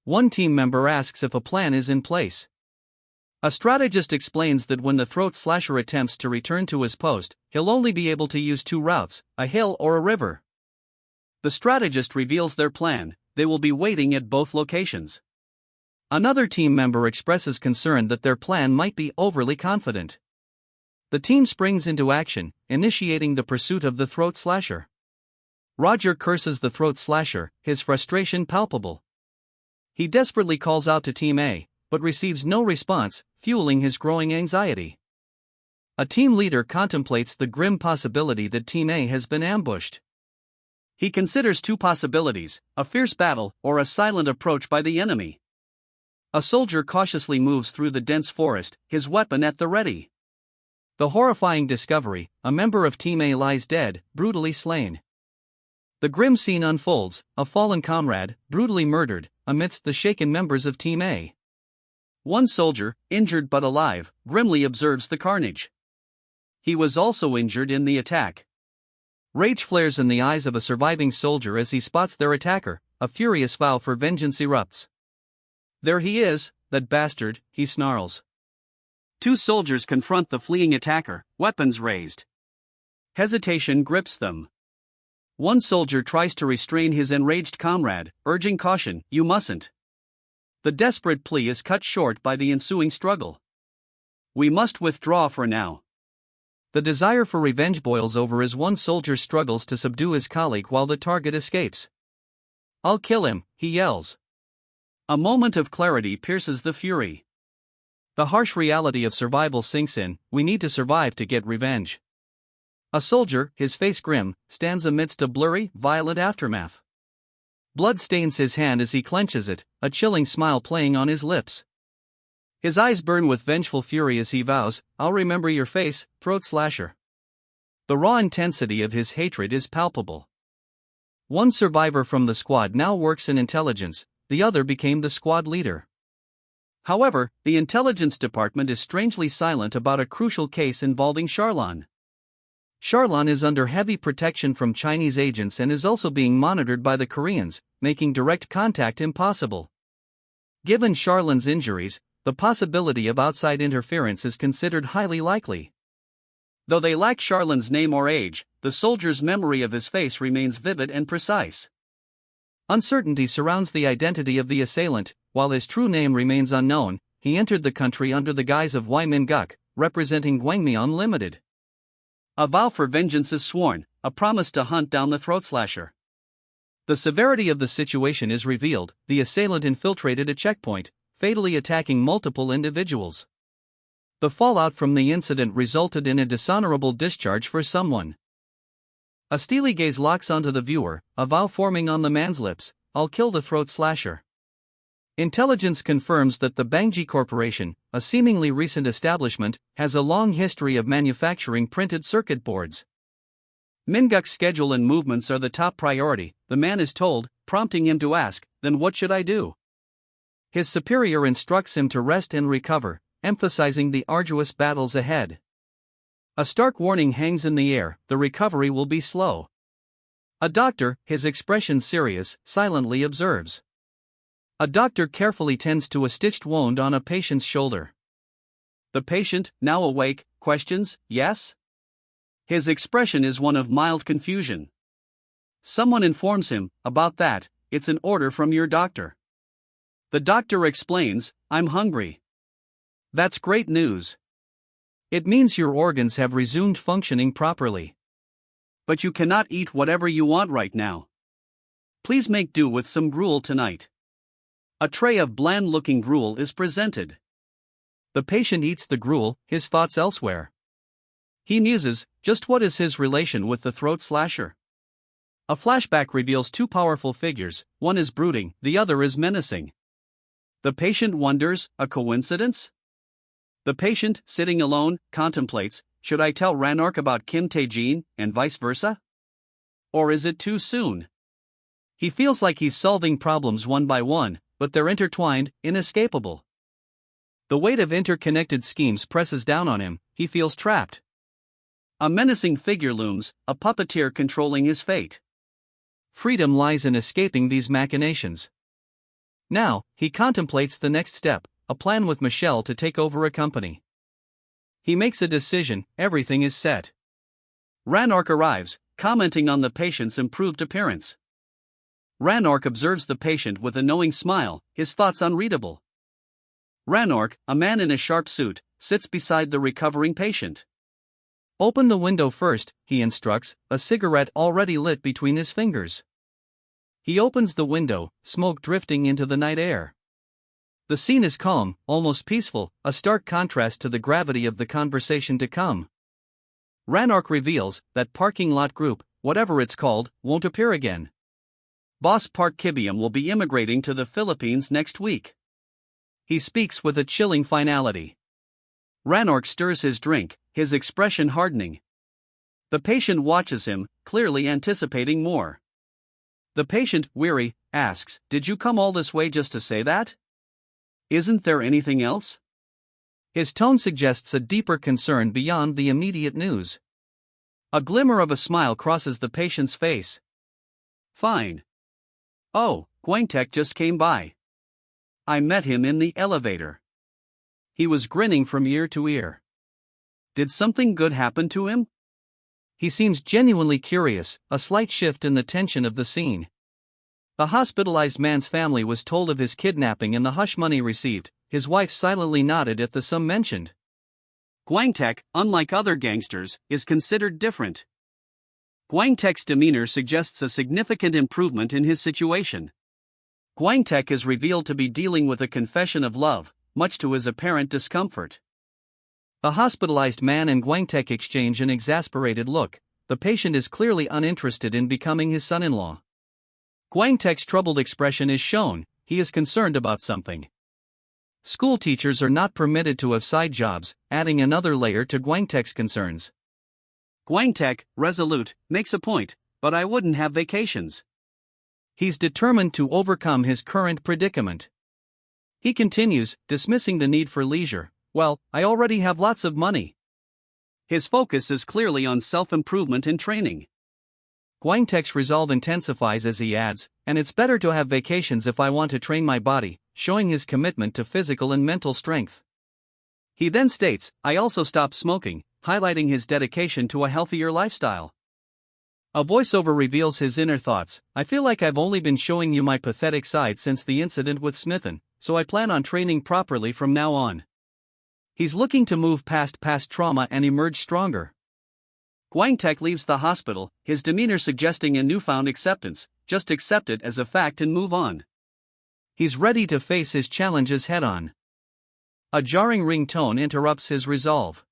One team member asks if a plan is in place. A strategist explains that when the Throat Slasher attempts to return to his post, he'll only be able to use 2 routes, a hill or a river. The strategist reveals their plan: they will be waiting at both locations. Another team member expresses concern that their plan might be overly confident. The team springs into action, initiating the pursuit of the Throat Slasher. Roger curses the throat slasher, his frustration palpable. He desperately calls out to Team A, but receives no response, fueling his growing anxiety. A team leader contemplates the grim possibility that Team A has been ambushed. He considers two possibilities: a fierce battle or a silent approach by the enemy. A soldier cautiously moves through the dense forest, his weapon at the ready. The horrifying discovery: a member of Team A lies dead, brutally slain. The grim scene unfolds, a fallen comrade, brutally murdered, amidst the shaken members of Team A. One soldier, injured but alive, grimly observes the carnage. He was also injured in the attack. Rage flares in the eyes of a surviving soldier as he spots their attacker, a furious vow for vengeance erupts. "There he is, that bastard," he snarls. Two soldiers confront the fleeing attacker, weapons raised. Hesitation grips them. One soldier tries to restrain his enraged comrade, urging caution, "You mustn't." The desperate plea is cut short by the ensuing struggle. "We must withdraw for now." The desire for revenge boils over as one soldier struggles to subdue his colleague while the target escapes. "I'll kill him," he yells. A moment of clarity pierces the fury. The harsh reality of survival sinks in: we need to survive to get revenge. A soldier, his face grim, stands amidst a blurry, violent aftermath. Blood stains his hand as he clenches it, a chilling smile playing on his lips. His eyes burn with vengeful fury as he vows, "I'll remember your face, throat slasher." The raw intensity of his hatred is palpable. One survivor from the squad now works in intelligence, the other became the squad leader. However, the intelligence department is strangely silent about a crucial case involving Charlon. Charlon is under heavy protection from Chinese agents and is also being monitored by the Koreans, making direct contact impossible. Given Charlon's injuries, the possibility of outside interference is considered highly likely. Though they lack Charlon's name or age, the soldier's memory of his face remains vivid and precise. Uncertainty surrounds the identity of the assailant. While his true name remains unknown, he entered the country under the guise of Wai Min-guk, representing Gwangmyeon Limited. A vow for vengeance is sworn, a promise to hunt down the throat slasher. The severity of the situation is revealed: the assailant infiltrated a checkpoint, fatally attacking multiple individuals. The fallout from the incident resulted in a dishonorable discharge for someone. A steely gaze locks onto the viewer, a vow forming on the man's lips: "I'll kill the throat slasher." Intelligence confirms that the Bangji Corporation, a seemingly recent establishment, has a long history of manufacturing printed circuit boards. Min-guk's schedule and movements are the top priority, the man is told, prompting him to ask, "Then what should I do?" His superior instructs him to rest and recover, emphasizing the arduous battles ahead. A stark warning hangs in the air: the recovery will be slow. A doctor, his expression serious, silently observes. A doctor carefully tends to a stitched wound on a patient's shoulder. The patient, now awake, questions, "Yes?" His expression is one of mild confusion. Someone informs him, "About that, it's an order from your doctor." The doctor explains, "I'm hungry." "That's great news. It means your organs have resumed functioning properly. But you cannot eat whatever you want right now. Please make do with some gruel tonight." A tray of bland-looking gruel is presented. The patient eats the gruel, his thoughts elsewhere. He muses, just what is his relation with the throat slasher? A flashback reveals two powerful figures: one is brooding, the other is menacing. The patient wonders, a coincidence? The patient, sitting alone, contemplates, should I tell Ranark about Kim Tae-jin, and vice versa? Or is it too soon? He feels like he's solving problems one by one, but they're intertwined, inescapable. The weight of interconnected schemes presses down on him, he feels trapped. A menacing figure looms, a puppeteer controlling his fate. Freedom lies in escaping these machinations. Now, he contemplates the next step, a plan with Michelle to take over a company. He makes a decision, everything is set. Ranark arrives, commenting on the patient's improved appearance. Ranark observes the patient with a knowing smile, his thoughts unreadable. Ranark, a man in a sharp suit, sits beside the recovering patient. Open the window first, he instructs, a cigarette already lit between his fingers. He opens the window, smoke drifting into the night air. The scene is calm, almost peaceful, a stark contrast to the gravity of the conversation to come. Ranark reveals that parking lot group, whatever it's called, won't appear again. Boss Park Kibium will be immigrating to the Philippines next week. He speaks with a chilling finality. Ranark stirs his drink, his expression hardening. The patient watches him, clearly anticipating more. The patient, weary, asks, "Did you come all this way just to say that? Isn't there anything else?" His tone suggests a deeper concern beyond the immediate news. A glimmer of a smile crosses the patient's face. "Fine. Oh, Guangtek just came by. I met him in the elevator. He was grinning from ear to ear. Did something good happen to him?" He seems genuinely curious, a slight shift in the tension of the scene. The hospitalized man's family was told of his kidnapping and the hush money received. His wife silently nodded at the sum mentioned. Guangtek, unlike other gangsters, is considered different. Guangtek's demeanor suggests a significant improvement in his situation. Guangtek is revealed to be dealing with a confession of love, much to his apparent discomfort. The hospitalized man and Guangtek exchange an exasperated look. The patient is clearly uninterested in becoming his son-in-law. Guangtek's troubled expression is shown, he is concerned about something. School teachers are not permitted to have side jobs, adding another layer to Guangtek's concerns. Guangtek, resolute, makes a point, "But I wouldn't have vacations." He's determined to overcome his current predicament. He continues, dismissing the need for leisure. "Well, I already have lots of money." His focus is clearly on self-improvement and training. Guangtek's resolve intensifies as he adds, "And it's better to have vacations if I want to train my body," showing his commitment to physical and mental strength. He then states, "I also stopped smoking," highlighting his dedication to a healthier lifestyle. A voiceover reveals his inner thoughts. "I feel like I've only been showing you my pathetic side since the incident with Smithen, so I plan on training properly from now on." He's looking to move past past trauma and emerge stronger. Guangtek leaves the hospital, his demeanor suggesting a newfound acceptance. Just accept it as a fact and move on. He's ready to face his challenges head-on. A jarring ringtone interrupts his resolve.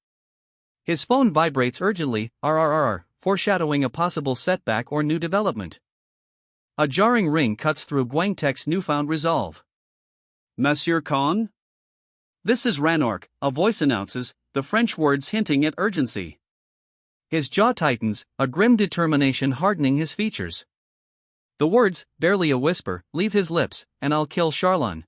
His phone vibrates urgently, RRR, foreshadowing a possible setback or new development. A jarring ring cuts through Guangtek's newfound resolve. "Monsieur Khan?" "This is Ranark," a voice announces, the French words hinting at urgency. His jaw tightens, a grim determination hardening his features. The words, barely a whisper, leave his lips, "And I'll kill Charlon."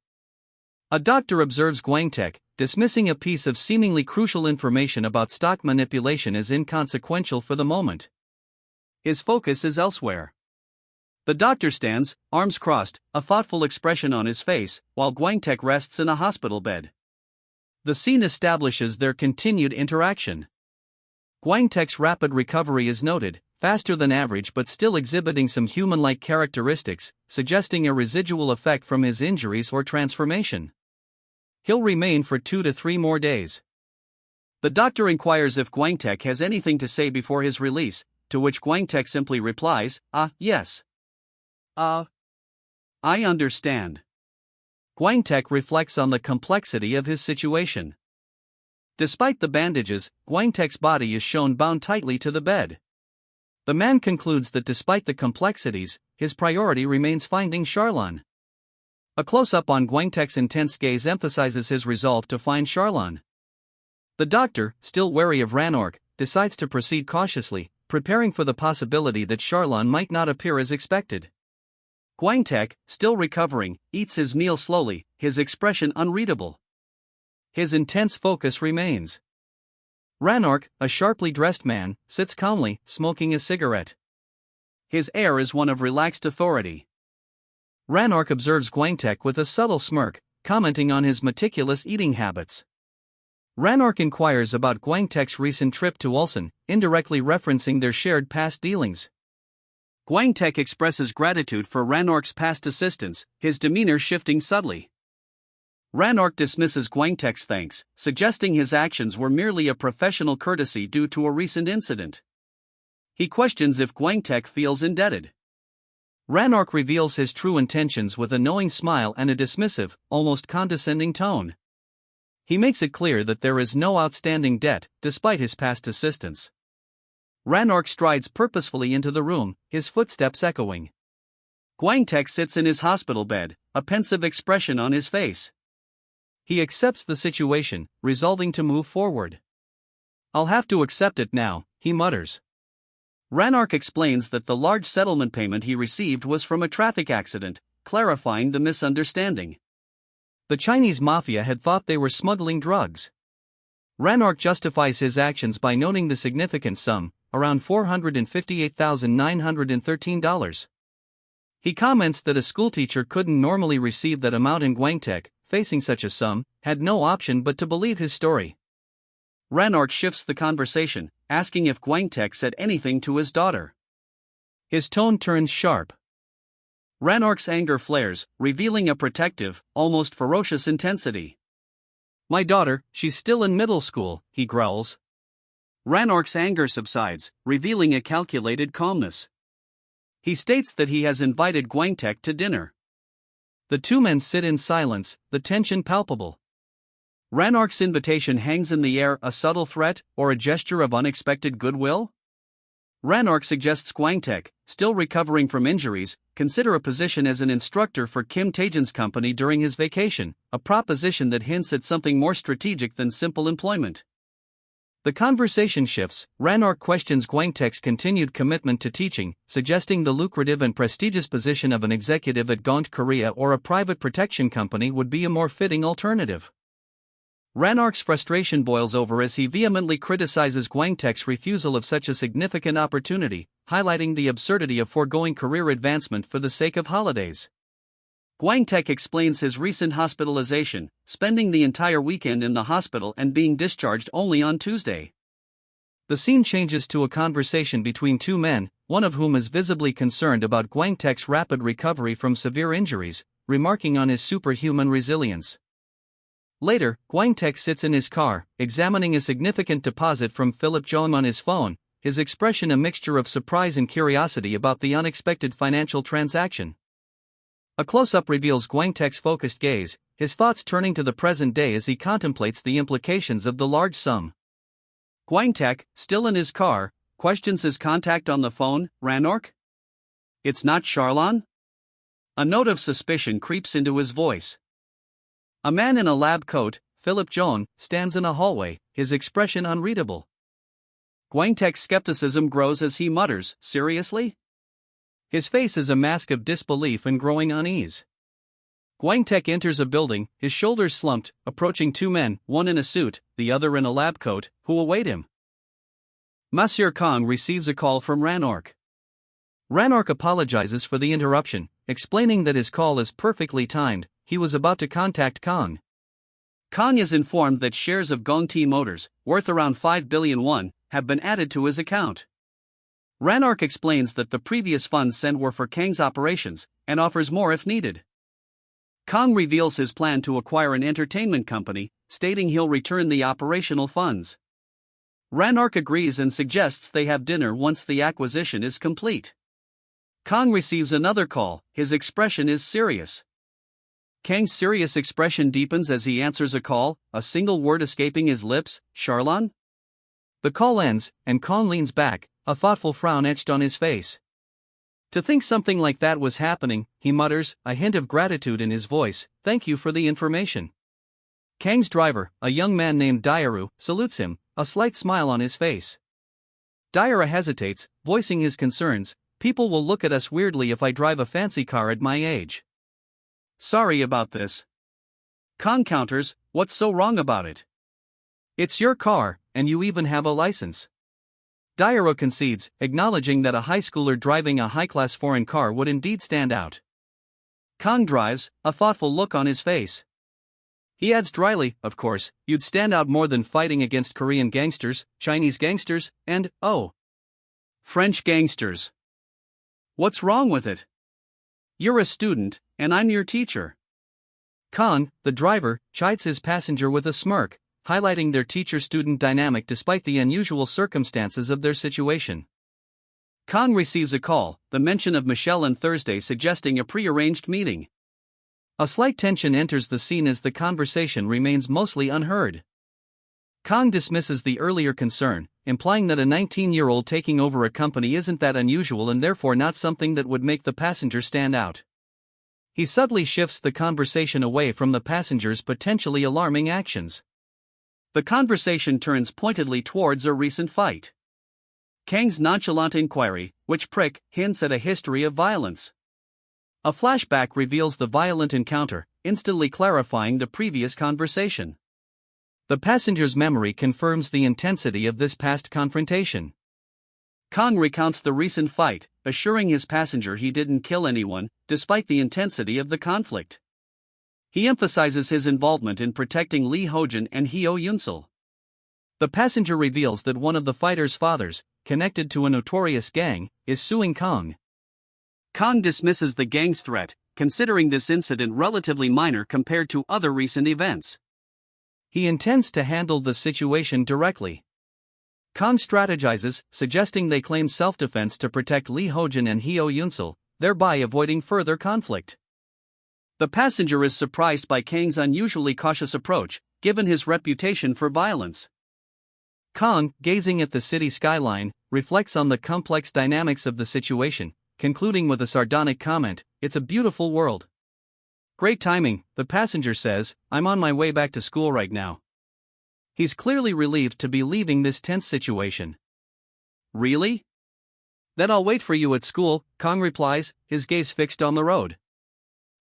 A doctor observes Guangtek, dismissing a piece of seemingly crucial information about stock manipulation as inconsequential for the moment. His focus is elsewhere. The doctor stands, arms crossed, a thoughtful expression on his face, while Guangtek rests in a hospital bed. The scene establishes their continued interaction. Guangtek's rapid recovery is noted, faster than average but still exhibiting some human-like characteristics, suggesting a residual effect from his injuries or transformation. He'll remain for 2 to 3 more days. The doctor inquires if Guangtek has anything to say before his release, to which Guangtek simply replies, Yes. I understand." Guangtek reflects on the complexity of his situation. Despite the bandages, Guangtek's body is shown bound tightly to the bed. The man concludes that despite the complexities, his priority remains finding Charlon. A close-up on Guangtek's intense gaze emphasizes his resolve to find Charlon. The doctor, still wary of Ranark, decides to proceed cautiously, preparing for the possibility that Charlon might not appear as expected. Guangtek, still recovering, eats his meal slowly, his expression unreadable. His intense focus remains. Ranark, a sharply dressed man, sits calmly, smoking a cigarette. His air is one of relaxed authority. Ranark observes Guangtek with a subtle smirk, commenting on his meticulous eating habits. Ranark inquires about Guangtek's recent trip to Ulsan, indirectly referencing their shared past dealings. Guangtek expresses gratitude for Ranark's past assistance, his demeanor shifting subtly. Ranark dismisses Gwangtek's thanks, suggesting his actions were merely a professional courtesy due to a recent incident. He questions if Gwangtek feels indebted. Ranark reveals his true intentions with a knowing smile and a dismissive, almost condescending tone. He makes it clear that there is no outstanding debt, despite his past assistance. Ranark strides purposefully into the room, his footsteps echoing. Gwangtek sits in his hospital bed, a pensive expression on his face. He accepts the situation, resolving to move forward. "I'll have to accept it now," he mutters. Ranark explains that the large settlement payment he received was from a traffic accident, clarifying the misunderstanding. The Chinese mafia had thought they were smuggling drugs. Ranark justifies his actions by noting the significant sum, around $458,913. He comments that a schoolteacher couldn't normally receive that amount, and Gwangtek, facing such a sum, had no option but to believe his story. Ranark shifts the conversation, asking if Gwangtek said anything to his daughter. His tone turns sharp. Ranark's anger flares, revealing a protective, almost ferocious intensity. "My daughter, she's still in middle school," he growls. Ranark's anger subsides, revealing a calculated calmness. He states that he has invited Gwangtek to dinner. The two men sit in silence, the tension palpable. Ranark's invitation hangs in the air, a subtle threat, or a gesture of unexpected goodwill? Ranark suggests Gwangtek, still recovering from injuries, consider a position as an instructor for Kim Taejin's company during his vacation, a proposition that hints at something more strategic than simple employment. The conversation shifts. Ranark questions Gwangtek's continued commitment to teaching, suggesting the lucrative and prestigious position of an executive at Gaunt Korea or a private protection company would be a more fitting alternative. Ranark's frustration boils over as he vehemently criticizes Gwangtek's refusal of such a significant opportunity, highlighting the absurdity of foregoing career advancement for the sake of holidays. Gwangtek explains his recent hospitalization, spending the entire weekend in the hospital and being discharged only on Tuesday. The scene changes to a conversation between two men, one of whom is visibly concerned about Gwangtek's rapid recovery from severe injuries, remarking on his superhuman resilience. Later, Gwangtek sits in his car, examining a significant deposit from Philip Jong on his phone, his expression a mixture of surprise and curiosity about the unexpected financial transaction. A close-up reveals Gwangtek's focused gaze, his thoughts turning to the present day as he contemplates the implications of the large sum. Gwangtek, still in his car, questions his contact on the phone, Ranark? "It's not Charlon?" A note of suspicion creeps into his voice. A man in a lab coat, Philip Jong, stands in a hallway, his expression unreadable. Gwangtek's skepticism grows as he mutters, "Seriously?" His face is a mask of disbelief and growing unease. Gwangtek enters a building, his shoulders slumped, approaching two men, one in a suit, the other in a lab coat, who await him. Monsieur Kong receives a call from Ranark. Ranark apologizes for the interruption, explaining that his call is perfectly timed. He was about to contact Kong. Kong is informed that shares of Gongti Motors, worth around 5 billion won, have been added to his account. Ranark explains that the previous funds sent were for Kang's operations, and offers more if needed. Kong reveals his plan to acquire an entertainment company, stating he'll return the operational funds. Ranark agrees and suggests they have dinner once the acquisition is complete. Kong receives another call, his expression is serious. Kang's serious expression deepens as he answers a call, a single word escaping his lips, "Charlon?" The call ends, and Kong leans back, a thoughtful frown etched on his face. "To think something like that was happening," he mutters, a hint of gratitude in his voice. "Thank you for the information." Kang's driver, a young man named Dairu, salutes him, a slight smile on his face. Dairu hesitates, voicing his concerns. "People will look at us weirdly if I drive a fancy car at my age." "Sorry about this." Kong counters, "What's so wrong about it? It's your car, and you even have a license." Dairu concedes, acknowledging that a high schooler driving a high-class foreign car would indeed stand out. Kong drives, a thoughtful look on his face. He adds dryly, "Of course, you'd stand out more than fighting against Korean gangsters, Chinese gangsters, and, French gangsters. What's wrong with it? You're a student, and I'm your teacher." Kang, the driver, chides his passenger with a smirk, highlighting their teacher-student dynamic despite the unusual circumstances of their situation. Kang receives a call, the mention of Michelle on Thursday suggesting a pre-arranged meeting. A slight tension enters the scene as the conversation remains mostly unheard. Kang dismisses the earlier concern, implying that a 19-year-old taking over a company isn't that unusual and therefore not something that would make the passenger stand out. He subtly shifts the conversation away from the passenger's potentially alarming actions. The conversation turns pointedly towards a recent fight. Kang's nonchalant inquiry, which hints at a history of violence. A flashback reveals the violent encounter, instantly clarifying the previous conversation. The passenger's memory confirms the intensity of this past confrontation. Kang recounts the recent fight, assuring his passenger he didn't kill anyone, despite the intensity of the conflict. He emphasizes his involvement in protecting Lee Hojin and Hyo Yunsul. The passenger reveals that one of the fighters' fathers, connected to a notorious gang, is suing Kang. Kang dismisses the gang's threat, considering this incident relatively minor compared to other recent events. He intends to handle the situation directly. Kang strategizes, suggesting they claim self-defense to protect Lee Hojin and Hyo Yunsul, thereby avoiding further conflict. The passenger is surprised by Kang's unusually cautious approach, given his reputation for violence. Kang, gazing at the city skyline, reflects on the complex dynamics of the situation, concluding with a sardonic comment, "It's a beautiful world." "Great timing," the passenger says, "I'm on my way back to school right now." He's clearly relieved to be leaving this tense situation. "Really? Then I'll wait for you at school," Kang replies, his gaze fixed on the road.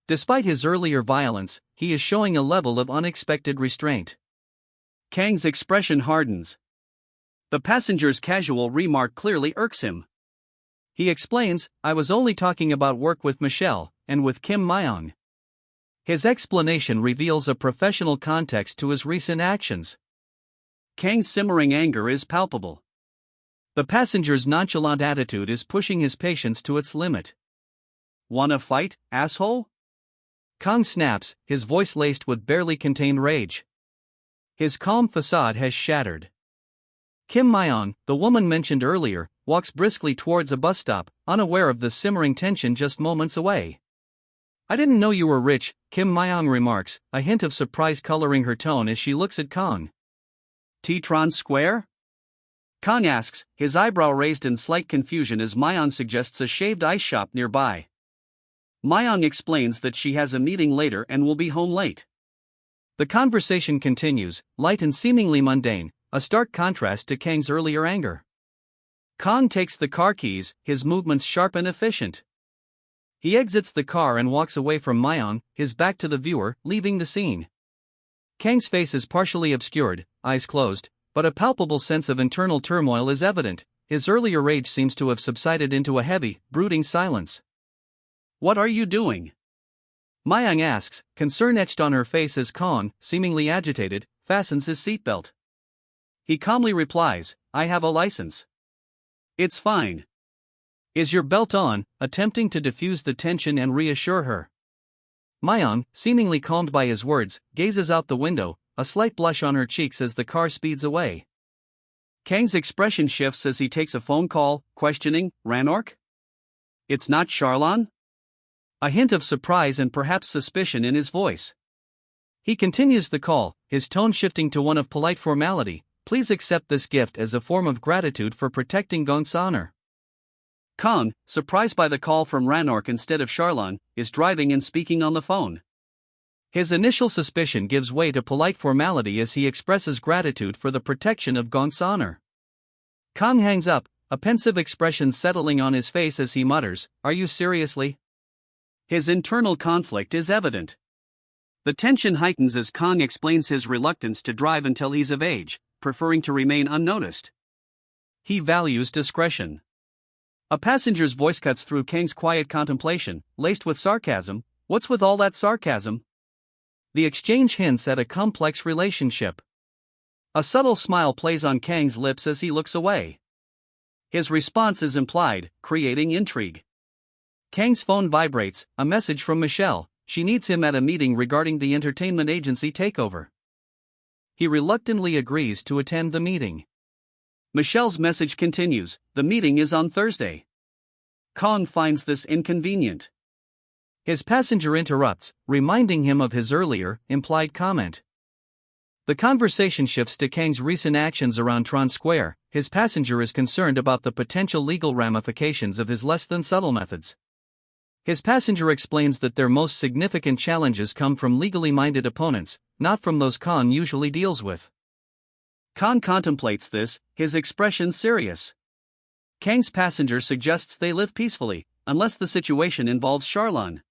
Despite his earlier violence, he is showing a level of unexpected restraint. Kang's expression hardens. The passenger's casual remark clearly irks him. He explains, "I was only talking about work with Michelle, and with Kim Myung." His explanation reveals a professional context to his recent actions. Kang's simmering anger is palpable. The passenger's nonchalant attitude is pushing his patience to its limit. "Wanna fight, asshole?" Kang snaps, his voice laced with barely contained rage. His calm facade has shattered. Kim Myung, the woman mentioned earlier, walks briskly towards a bus stop, unaware of the simmering tension just moments away. "I didn't know you were rich," Kim Myung remarks, a hint of surprise coloring her tone as she looks at Kang. "T-Tron Square?" Kang asks, his eyebrow raised in slight confusion as Myung suggests a shaved ice shop nearby. Myung explains that she has a meeting later and will be home late. The conversation continues, light and seemingly mundane, a stark contrast to Kang's earlier anger. Kang takes the car keys, his movements sharp and efficient. He exits the car and walks away from Myung, his back to the viewer, leaving the scene. Kang's face is partially obscured, eyes closed, but a palpable sense of internal turmoil is evident. His earlier rage seems to have subsided into a heavy, brooding silence. "What are you doing?" Myung asks, concern etched on her face as Kang, seemingly agitated, fastens his seatbelt. He calmly replies, "I have a license." "It's fine." "Is your belt on?" attempting to diffuse the tension and reassure her. Myung, seemingly calmed by his words, gazes out the window, a slight blush on her cheeks as the car speeds away. Kang's expression shifts as he takes a phone call, questioning, "Ranok? It's not Charlon?" A hint of surprise and perhaps suspicion in his voice. He continues the call, his tone shifting to one of polite formality. "Please accept this gift as a form of gratitude for protecting Gong's honor." Kang, surprised by the call from Ranok instead of Charlon, is driving and speaking on the phone. His initial suspicion gives way to polite formality as he expresses gratitude for the protection of Gong's honor. Kang hangs up, a pensive expression settling on his face as he mutters, "Are you seriously?" His internal conflict is evident. The tension heightens as Kang explains his reluctance to drive until he's of age, preferring to remain unnoticed. He values discretion. A passenger's voice cuts through Kang's quiet contemplation, laced with sarcasm. "What's with all that sarcasm?" The exchange hints at a complex relationship. A subtle smile plays on Kang's lips as he looks away. His response is implied, creating intrigue. Kang's phone vibrates, a message from Michelle. she needs him at a meeting regarding the entertainment agency takeover. He reluctantly agrees to attend the meeting. Michelle's message continues, the meeting is on Thursday. Kang finds this inconvenient. His passenger interrupts, reminding him of his earlier, implied comment. The conversation shifts to Kang's recent actions around Tron Square. His passenger is concerned about the potential legal ramifications of his less than subtle methods. His passenger explains that their most significant challenges come from legally minded opponents, not from those Kang usually deals with. Kang contemplates this, his expression serious. Kang's passenger suggests they live peacefully, unless the situation involves Charlon.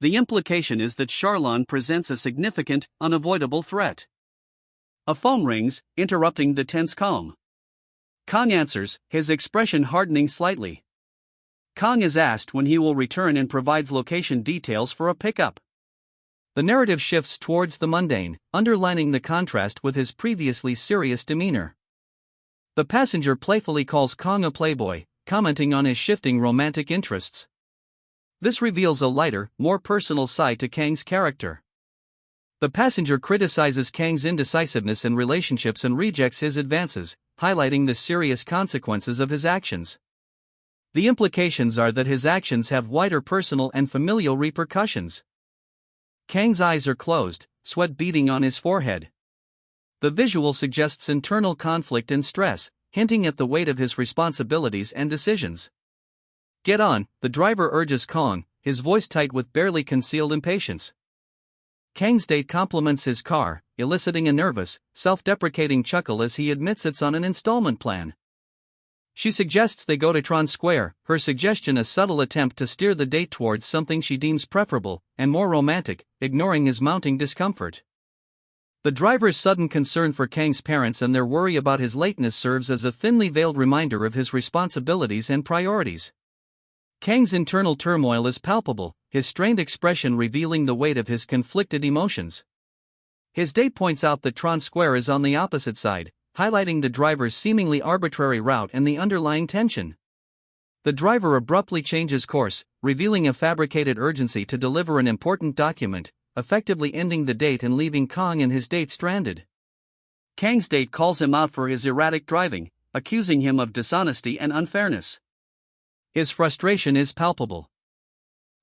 The implication is that Charlon presents a significant, unavoidable threat. A phone rings, interrupting the tense calm. Kang answers, his expression hardening slightly. Kang is asked when he will return and provides location details for a pickup. The narrative shifts towards the mundane, underlining the contrast with his previously serious demeanor. The passenger playfully calls Kang a playboy, commenting on his shifting romantic interests. This reveals a lighter, more personal side to Kang's character. The passenger criticizes Kang's indecisiveness in relationships and rejects his advances, highlighting the serious consequences of his actions. The implications are that his actions have wider personal and familial repercussions. Kang's eyes are closed, sweat beading on his forehead. The visual suggests internal conflict and stress, hinting at the weight of his responsibilities and decisions. Get on, the driver urges Kang, his voice tight with barely concealed impatience. Kang's date compliments his car, eliciting a nervous, self-deprecating chuckle as he admits it's on an installment plan. She suggests they go to Tron Square, her suggestion a subtle attempt to steer the date towards something she deems preferable and more romantic, ignoring his mounting discomfort. The driver's sudden concern for Kang's parents and their worry about his lateness serves as a thinly veiled reminder of his responsibilities and priorities. Kang's internal turmoil is palpable, his strained expression revealing the weight of his conflicted emotions. His date points out that Tron Square is on the opposite side, highlighting the driver's seemingly arbitrary route and the underlying tension. The driver abruptly changes course, revealing a fabricated urgency to deliver an important document, effectively ending the date and leaving Kang and his date stranded. Kang's date calls him out for his erratic driving, accusing him of dishonesty and unfairness. His frustration is palpable.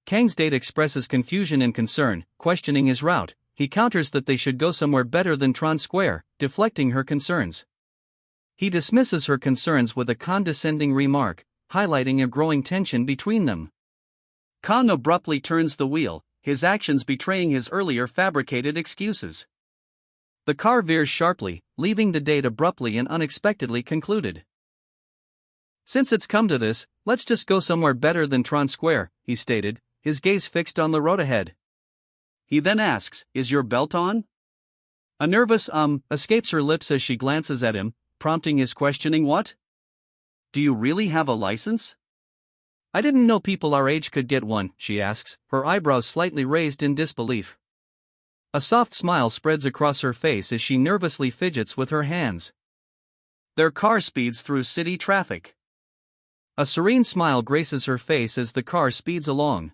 Kang's date expresses confusion and concern, questioning his route. He counters that they should go somewhere better than Tron Square, deflecting her concerns. He dismisses her concerns with a condescending remark, highlighting a growing tension between them. Kang abruptly turns the wheel, his actions betraying his earlier fabricated excuses. The car veers sharply, leaving the date abruptly and unexpectedly concluded. Since it's come to this, let's just go somewhere better than Tron Square, he stated, his gaze fixed on the road ahead. He then asks, is your belt on? A nervous escapes her lips as she glances at him, prompting his questioning what? Do you really have a license? I didn't know people our age could get one, she asks, her eyebrows slightly raised in disbelief. A soft smile spreads across her face as she nervously fidgets with her hands. Their car speeds through city traffic. A serene smile graces her face as the car speeds along.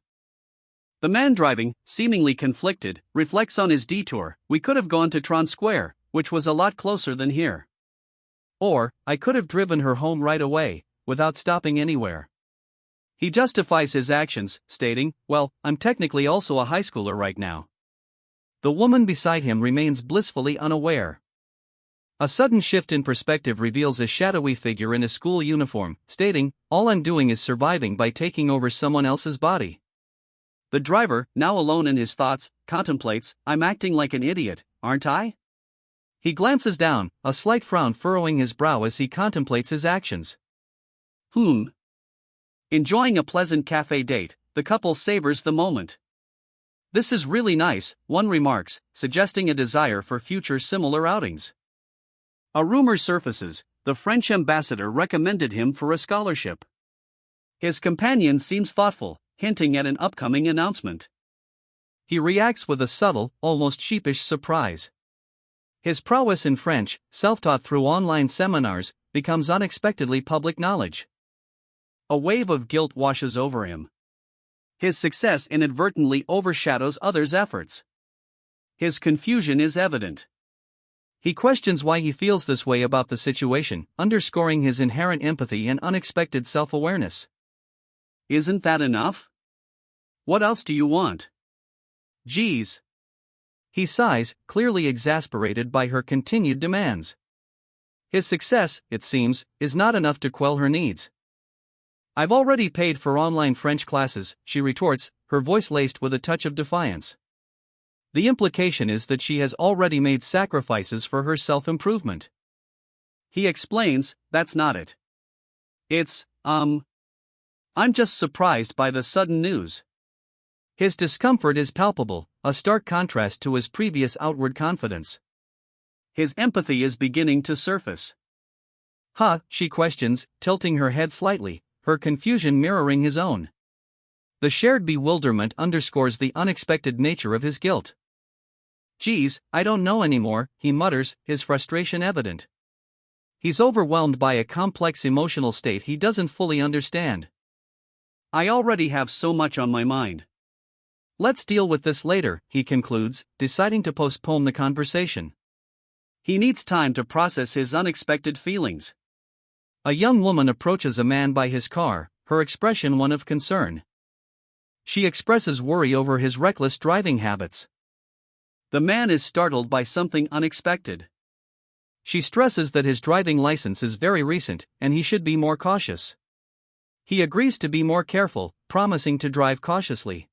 The man driving, seemingly conflicted, reflects on his detour. We could have gone to Tron Square, which was a lot closer than here. Or, I could have driven her home right away, without stopping anywhere. He justifies his actions, stating, well, I'm technically also a high schooler right now. The woman beside him remains blissfully unaware. A sudden shift in perspective reveals a shadowy figure in a school uniform, stating, all I'm doing is surviving by taking over someone else's body. The driver, now alone in his thoughts, contemplates, I'm acting like an idiot, aren't I? He glances down, a slight frown furrowing his brow as he contemplates his actions. Enjoying a pleasant cafe date, the couple savors the moment. This is really nice, one remarks, suggesting a desire for future similar outings. A rumor surfaces, the French ambassador recommended him for a scholarship. His companion seems thoughtful, hinting at an upcoming announcement. He reacts with a subtle, almost sheepish surprise. His prowess in French, self-taught through online seminars, becomes unexpectedly public knowledge. A wave of guilt washes over him. His success inadvertently overshadows others' efforts. His confusion is evident. He questions why he feels this way about the situation, underscoring his inherent empathy and unexpected self-awareness. Isn't that enough? What else do you want? Geez. He sighs, clearly exasperated by her continued demands. His success, it seems, is not enough to quell her needs. I've already paid for online French classes, she retorts, her voice laced with a touch of defiance. The implication is that she has already made sacrifices for her self-improvement. He explains, that's not it. It's, I'm just surprised by the sudden news. His discomfort is palpable, a stark contrast to his previous outward confidence. His empathy is beginning to surface. Huh, she questions, tilting her head slightly, her confusion mirroring his own. The shared bewilderment underscores the unexpected nature of his guilt. Geez, I don't know anymore, he mutters, his frustration evident. He's overwhelmed by a complex emotional state he doesn't fully understand. I already have so much on my mind. Let's deal with this later, he concludes, deciding to postpone the conversation. He needs time to process his unexpected feelings. A young woman approaches a man by his car, her expression one of concern. She expresses worry over his reckless driving habits. The man is startled by something unexpected. She stresses that his driving license is very recent, and he should be more cautious. He agrees to be more careful, promising to drive cautiously.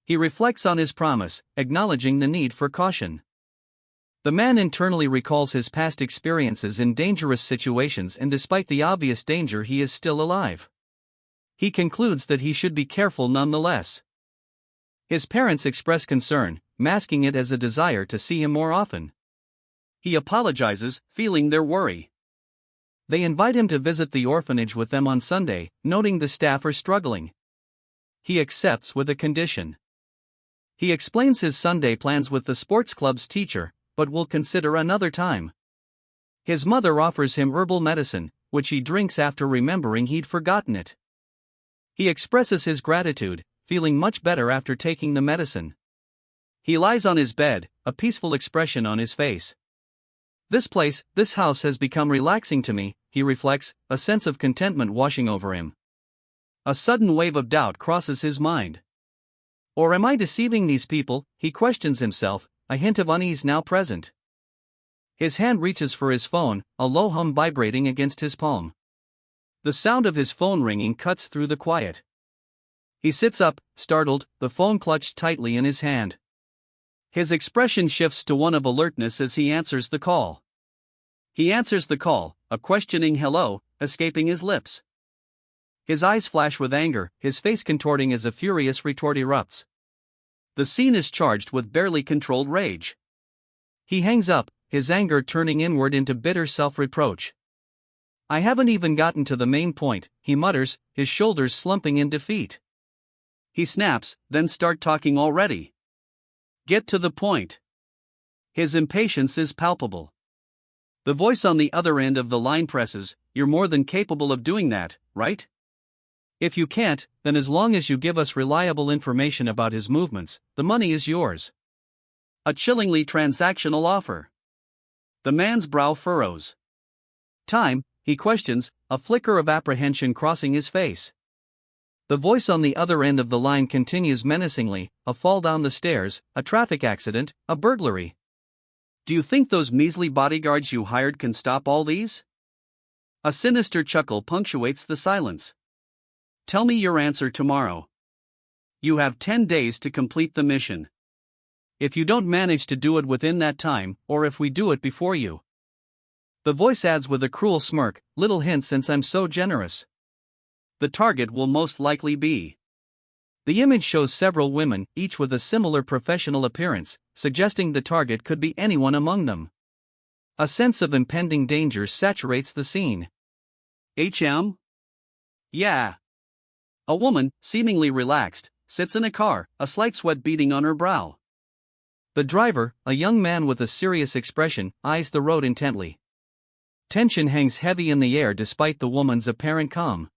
He reflects on his promise, acknowledging the need for caution. The man internally recalls his past experiences in dangerous situations, and despite the obvious danger, he is still alive. He concludes that he should be careful nonetheless. His parents express concern, masking it as a desire to see him more often. He apologizes, feeling their worry. They invite him to visit the orphanage with them on Sunday, noting the staff are struggling. He accepts with a condition. He explains his Sunday plans with the sports club's teacher, but will consider another time. His mother offers him herbal medicine, which he drinks after remembering he'd forgotten it. He expresses his gratitude, feeling much better after taking the medicine. He lies on his bed, a peaceful expression on his face. This house has become relaxing to me, he reflects, a sense of contentment washing over him. A sudden wave of doubt crosses his mind. Or am I deceiving these people, he questions himself, a hint of unease now present. His hand reaches for his phone, a low hum vibrating against his palm. The sound of his phone ringing cuts through the quiet. He sits up, startled, the phone clutched tightly in his hand. His expression shifts to one of alertness as he answers the call. He answers the call, a questioning hello, escaping his lips. His eyes flash with anger, his face contorting as a furious retort erupts. The scene is charged with barely controlled rage. He hangs up, his anger turning inward into bitter self-reproach. I haven't even gotten to the main point, he mutters, his shoulders slumping in defeat. He snaps, then start talking already. Get to the point. His impatience is palpable. The voice on the other end of the line presses, you're more than capable of doing that, right? If you can't, then as long as you give us reliable information about his movements, the money is yours. A chillingly transactional offer. The man's brow furrows. Time, he questions, a flicker of apprehension crossing his face. The voice on the other end of the line continues menacingly, a fall down the stairs, a traffic accident, a burglary. Do you think those measly bodyguards you hired can stop all these? A sinister chuckle punctuates the silence. Tell me your answer tomorrow. You have 10 days to complete the mission. If you don't manage to do it within that time, or if we do it before you. The voice adds with a cruel smirk, little hint since I'm so generous. The target will most likely be. The image shows several women, each with a similar professional appearance, suggesting the target could be anyone among them. A sense of impending danger saturates the scene. Yeah. A woman, seemingly relaxed, sits in a car, a slight sweat beading on her brow. The driver, a young man with a serious expression, eyes the road intently. Tension hangs heavy in the air despite the woman's apparent calm.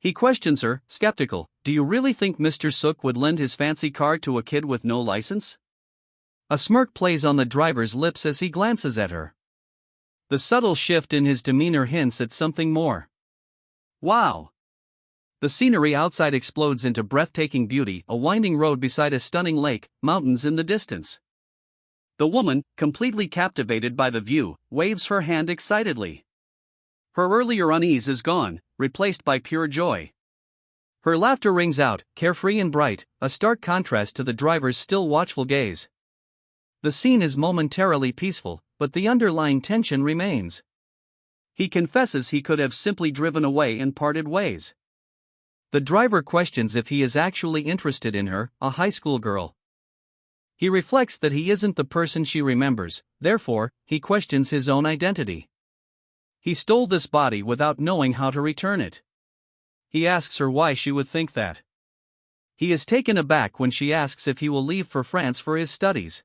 He questions her, skeptical. Do you really think Mr. Sook would lend his fancy car to a kid with no license? A smirk plays on the driver's lips as he glances at her. The subtle shift in his demeanor hints at something more. Wow! The scenery outside explodes into breathtaking beauty, a winding road beside a stunning lake, mountains in the distance. The woman, completely captivated by the view, waves her hand excitedly. Her earlier unease is gone, replaced by pure joy. Her laughter rings out, carefree and bright, a stark contrast to the driver's still watchful gaze. The scene is momentarily peaceful, but the underlying tension remains. He confesses he could have simply driven away and parted ways. The driver questions if he is actually interested in her, a high school girl. He reflects that he isn't the person she remembers, therefore, he questions his own identity. He stole this body without knowing how to return it. He asks her why she would think that. He is taken aback when she asks if he will leave for France for his studies.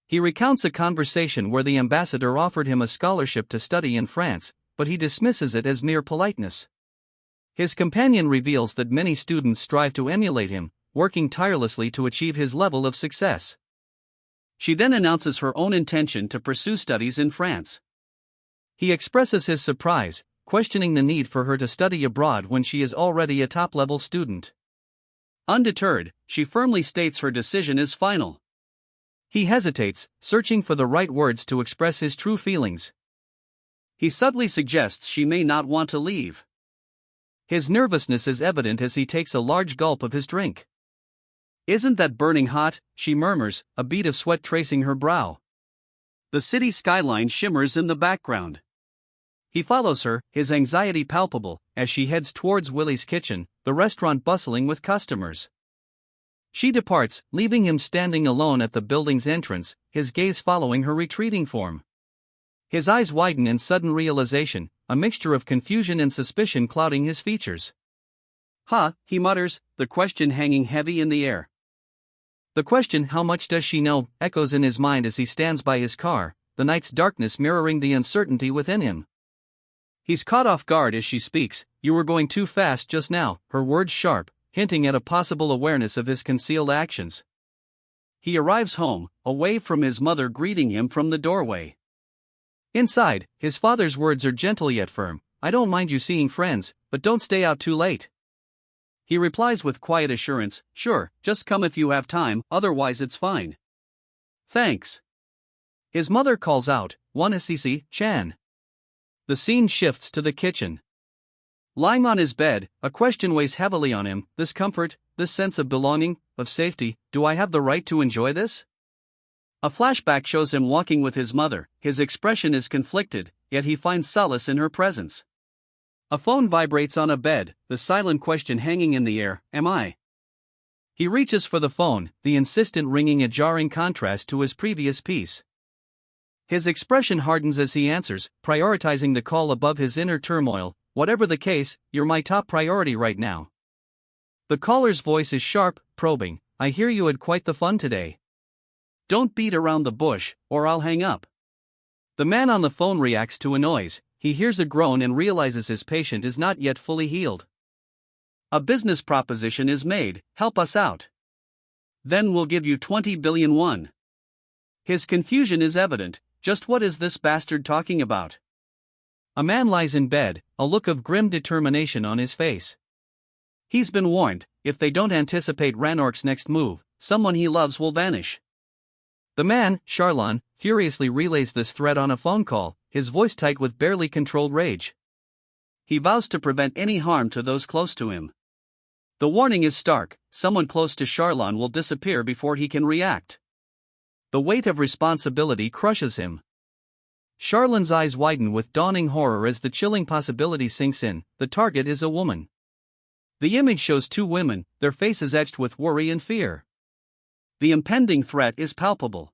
He recounts a conversation where the ambassador offered him a scholarship to study in France, but he dismisses it as mere politeness. His companion reveals that many students strive to emulate him, working tirelessly to achieve his level of success. She then announces her own intention to pursue studies in France. He expresses his surprise, questioning the need for her to study abroad when she is already a top-level student. Undeterred, she firmly states her decision is final. He hesitates, searching for the right words to express his true feelings. He subtly suggests she may not want to leave. His nervousness is evident as he takes a large gulp of his drink. "Isn't that burning hot?" she murmurs, a bead of sweat tracing her brow. The city skyline shimmers in the background. He follows her, his anxiety palpable, as she heads towards Willie's kitchen, the restaurant bustling with customers. She departs, leaving him standing alone at the building's entrance, his gaze following her retreating form. His eyes widen in sudden realization, a mixture of confusion and suspicion clouding his features. "Huh," he mutters, the question hanging heavy in the air. The question, "How much does she know?" echoes in his mind as he stands by his car, the night's darkness mirroring the uncertainty within him. He's caught off guard as she speaks. "You were going too fast just now," her words sharp, hinting at a possible awareness of his concealed actions. He arrives home, a wave from his mother greeting him from the doorway. Inside, his father's words are gentle yet firm. "I don't mind you seeing friends, but don't stay out too late." He replies with quiet assurance, "Sure, just come if you have time, otherwise it's fine." "Thanks." His mother calls out, "One Assisi, Chan." The scene shifts to the kitchen. Lying on his bed, a question weighs heavily on him. This comfort, this sense of belonging, of safety, do I have the right to enjoy this? A flashback shows him walking with his mother. His expression is conflicted, yet he finds solace in her presence. A phone vibrates on a bed, the silent question hanging in the air, "Am I?" He reaches for the phone, the insistent ringing a jarring contrast to his previous peace. His expression hardens as he answers, prioritizing the call above his inner turmoil. "Whatever the case, you're my top priority right now." The caller's voice is sharp, probing. "I hear you had quite the fun today. Don't beat around the bush, or I'll hang up." The man on the phone reacts to a noise. He hears a groan and realizes his patient is not yet fully healed. "A business proposition is made, help us out. Then we'll give you 20 billion won." His confusion is evident. Just what is this bastard talking about? A man lies in bed, a look of grim determination on his face. He's been warned, if they don't anticipate Ranork's next move, someone he loves will vanish. The man, Charlon, furiously relays this threat on a phone call, his voice tight with barely controlled rage. He vows to prevent any harm to those close to him. The warning is stark, someone close to Charlon will disappear before he can react. The weight of responsibility crushes him. Charlon's eyes widen with dawning horror as the chilling possibility sinks in. The target is a woman. The image shows two women, their faces etched with worry and fear. The impending threat is palpable.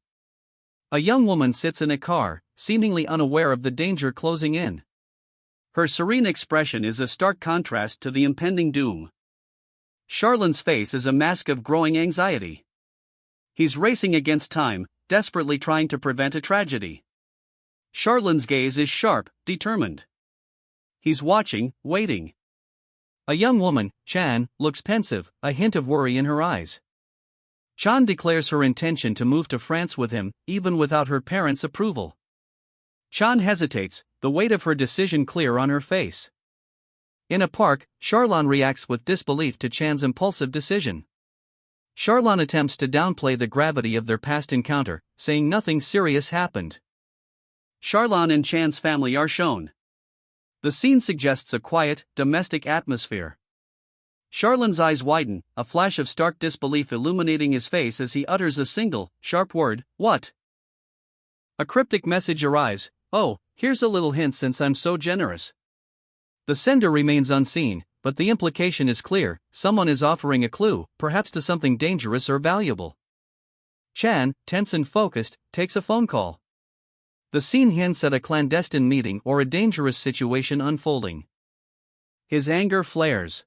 A young woman sits in a car, seemingly unaware of the danger closing in. Her serene expression is a stark contrast to the impending doom. Charlon's face is a mask of growing anxiety. He's racing against time, desperately trying to prevent a tragedy. Charlon's gaze is sharp, determined. He's watching, waiting. A young woman, Chan, looks pensive, a hint of worry in her eyes. Chan declares her intention to move to France with him, even without her parents' approval. Chan hesitates, the weight of her decision clear on her face. In a park, Charlon reacts with disbelief to Chan's impulsive decision. Charlon attempts to downplay the gravity of their past encounter, saying nothing serious happened. Charlon and Chan's family are shown. The scene suggests a quiet, domestic atmosphere. Charlon's eyes widen, a flash of stark disbelief illuminating his face as he utters a single, sharp word, "What?" A cryptic message arrives, "Oh, here's a little hint since I'm so generous." The sender remains unseen, but the implication is clear: someone is offering a clue, perhaps to something dangerous or valuable. Chan, tense and focused, takes a phone call. The scene hints at a clandestine meeting or a dangerous situation unfolding. His anger flares.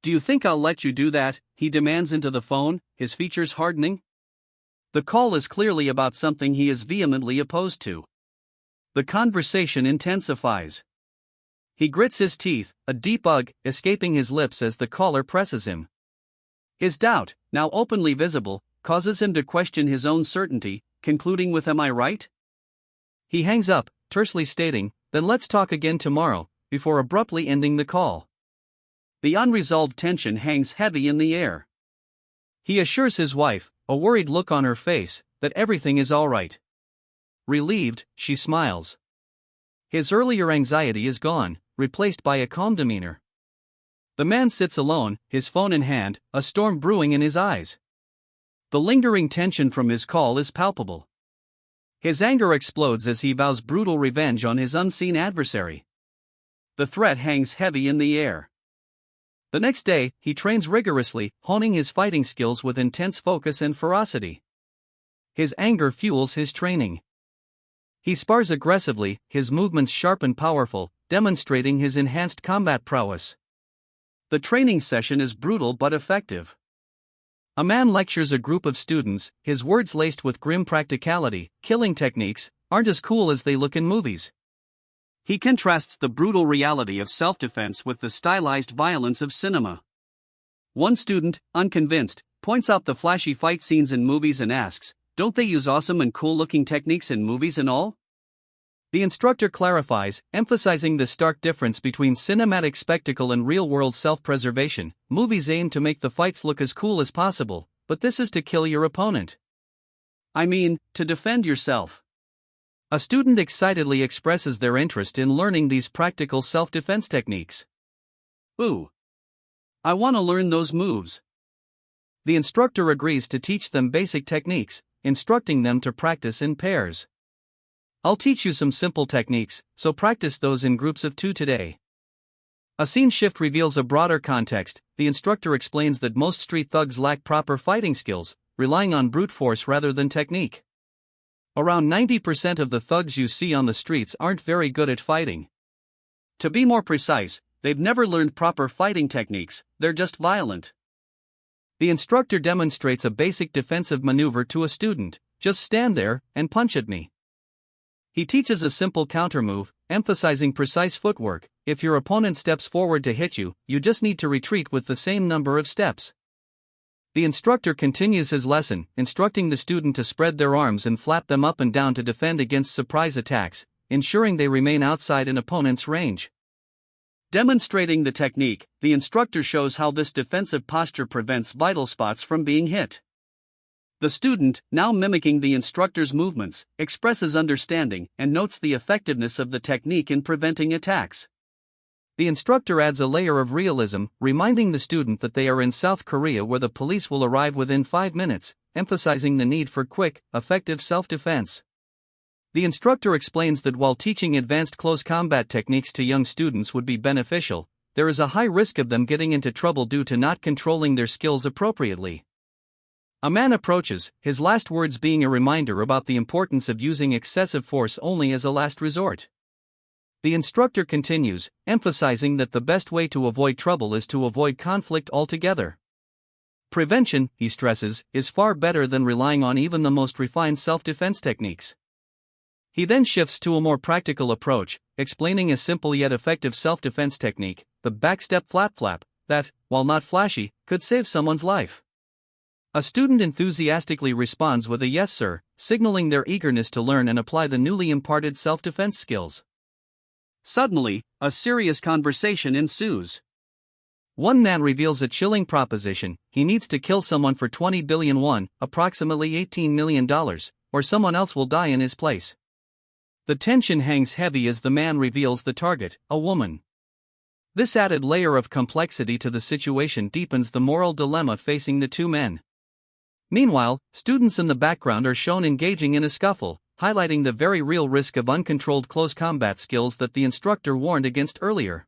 "Do you think I'll let you do that?" he demands into the phone, his features hardening. The call is clearly about something he is vehemently opposed to. The conversation intensifies. He grits his teeth, a deep ugh escaping his lips as the caller presses him. His doubt, now openly visible, causes him to question his own certainty, concluding with "Am I right?" He hangs up, tersely stating, "Then let's talk again tomorrow," before abruptly ending the call. The unresolved tension hangs heavy in the air. He assures his wife, a worried look on her face, that everything is all right. Relieved, she smiles. His earlier anxiety is gone, replaced by a calm demeanor. The man sits alone, his phone in hand, a storm brewing in his eyes. The lingering tension from his call is palpable. His anger explodes as he vows brutal revenge on his unseen adversary. The threat hangs heavy in the air. The next day, he trains rigorously, honing his fighting skills with intense focus and ferocity. His anger fuels his training. He spars aggressively, his movements sharp and powerful, demonstrating his enhanced combat prowess. The training session is brutal but effective. A man lectures a group of students, his words laced with grim practicality. Killing techniques aren't as cool as they look in movies. He contrasts the brutal reality of self-defense with the stylized violence of cinema. One student, unconvinced, points out the flashy fight scenes in movies and asks, "Don't they use awesome and cool-looking techniques in movies and all?" The instructor clarifies, emphasizing the stark difference between cinematic spectacle and real-world self-preservation. Movies aim to make the fights look as cool as possible, but this is to kill your opponent. I mean, to defend yourself. A student excitedly expresses their interest in learning these practical self-defense techniques. "Ooh, I want to learn those moves." The instructor agrees to teach them basic techniques, instructing them to practice in pairs. "I'll teach you some simple techniques, so practice those in groups of 2 today." A scene shift reveals a broader context. The instructor explains that most street thugs lack proper fighting skills, relying on brute force rather than technique. Around 90% of the thugs you see on the streets aren't very good at fighting. To be more precise, they've never learned proper fighting techniques, they're just violent. The instructor demonstrates a basic defensive maneuver to a student: "Just stand there and punch at me." He teaches a simple counter-move, emphasizing precise footwork. If your opponent steps forward to hit you, you just need to retreat with the same number of steps. The instructor continues his lesson, instructing the student to spread their arms and flap them up and down to defend against surprise attacks, ensuring they remain outside an opponent's range. Demonstrating the technique, the instructor shows how this defensive posture prevents vital spots from being hit. The student, now mimicking the instructor's movements, expresses understanding and notes the effectiveness of the technique in preventing attacks. The instructor adds a layer of realism, reminding the student that they are in South Korea where the police will arrive within 5 minutes, emphasizing the need for quick, effective self-defense. The instructor explains that while teaching advanced close combat techniques to young students would be beneficial, there is a high risk of them getting into trouble due to not controlling their skills appropriately. A man approaches, his last words being a reminder about the importance of using excessive force only as a last resort. The instructor continues, emphasizing that the best way to avoid trouble is to avoid conflict altogether. Prevention, he stresses, is far better than relying on even the most refined self-defense techniques. He then shifts to a more practical approach, explaining a simple yet effective self-defense technique, the backstep flat flap, that, while not flashy, could save someone's life. A student enthusiastically responds with a yes sir, signaling their eagerness to learn and apply the newly imparted self-defense skills. Suddenly, a serious conversation ensues. One man reveals a chilling proposition: he needs to kill someone for 20 billion won, approximately $18 million, or someone else will die in his place. The tension hangs heavy as the man reveals the target, a woman. This added layer of complexity to the situation deepens the moral dilemma facing the two men. Meanwhile, students in the background are shown engaging in a scuffle, highlighting the very real risk of uncontrolled close combat skills that the instructor warned against earlier.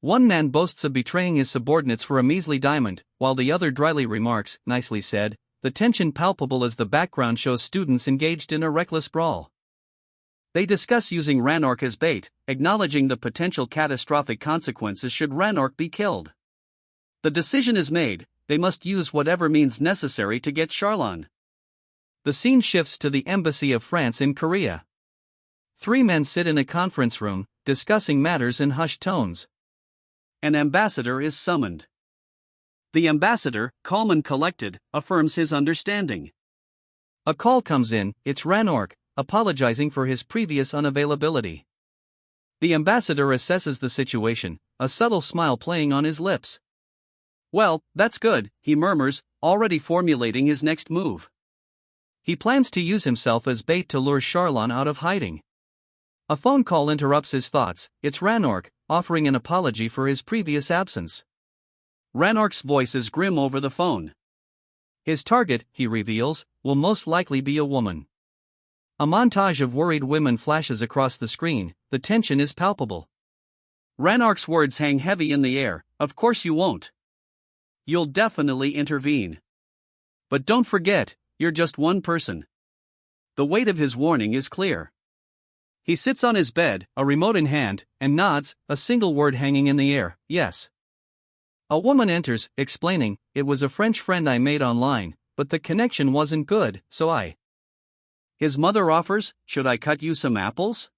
One man boasts of betraying his subordinates for a measly diamond, while the other dryly remarks, "Nicely said," the tension palpable as the background shows students engaged in a reckless brawl. They discuss using Ranark as bait, acknowledging the potential catastrophic consequences should Ranark be killed. The decision is made: they must use whatever means necessary to get Charlon. The scene shifts to the embassy of France in Korea. Three men sit in a conference room, discussing matters in hushed tones. An ambassador is summoned. The ambassador, calm and collected, affirms his understanding. A call comes in, it's Ranark, apologizing for his previous unavailability. The ambassador assesses the situation, a subtle smile playing on his lips. "Well, that's good," he murmurs, already formulating his next move. He plans to use himself as bait to lure Charlon out of hiding. A phone call interrupts his thoughts. It's Ranark, offering an apology for his previous absence. Ranark's voice is grim over the phone. His target, he reveals, will most likely be a woman. A montage of worried women flashes across the screen. The tension is palpable. Ranark's words hang heavy in the air. "Of course you won't. You'll definitely intervene. But don't forget, you're just one person." The weight of his warning is clear. He sits on his bed, a remote in hand, and nods, a single word hanging in the air: "Yes." A woman enters, explaining, "It was a French friend I made online, but the connection wasn't good, so I..." His mother offers, "Should I cut you some apples?"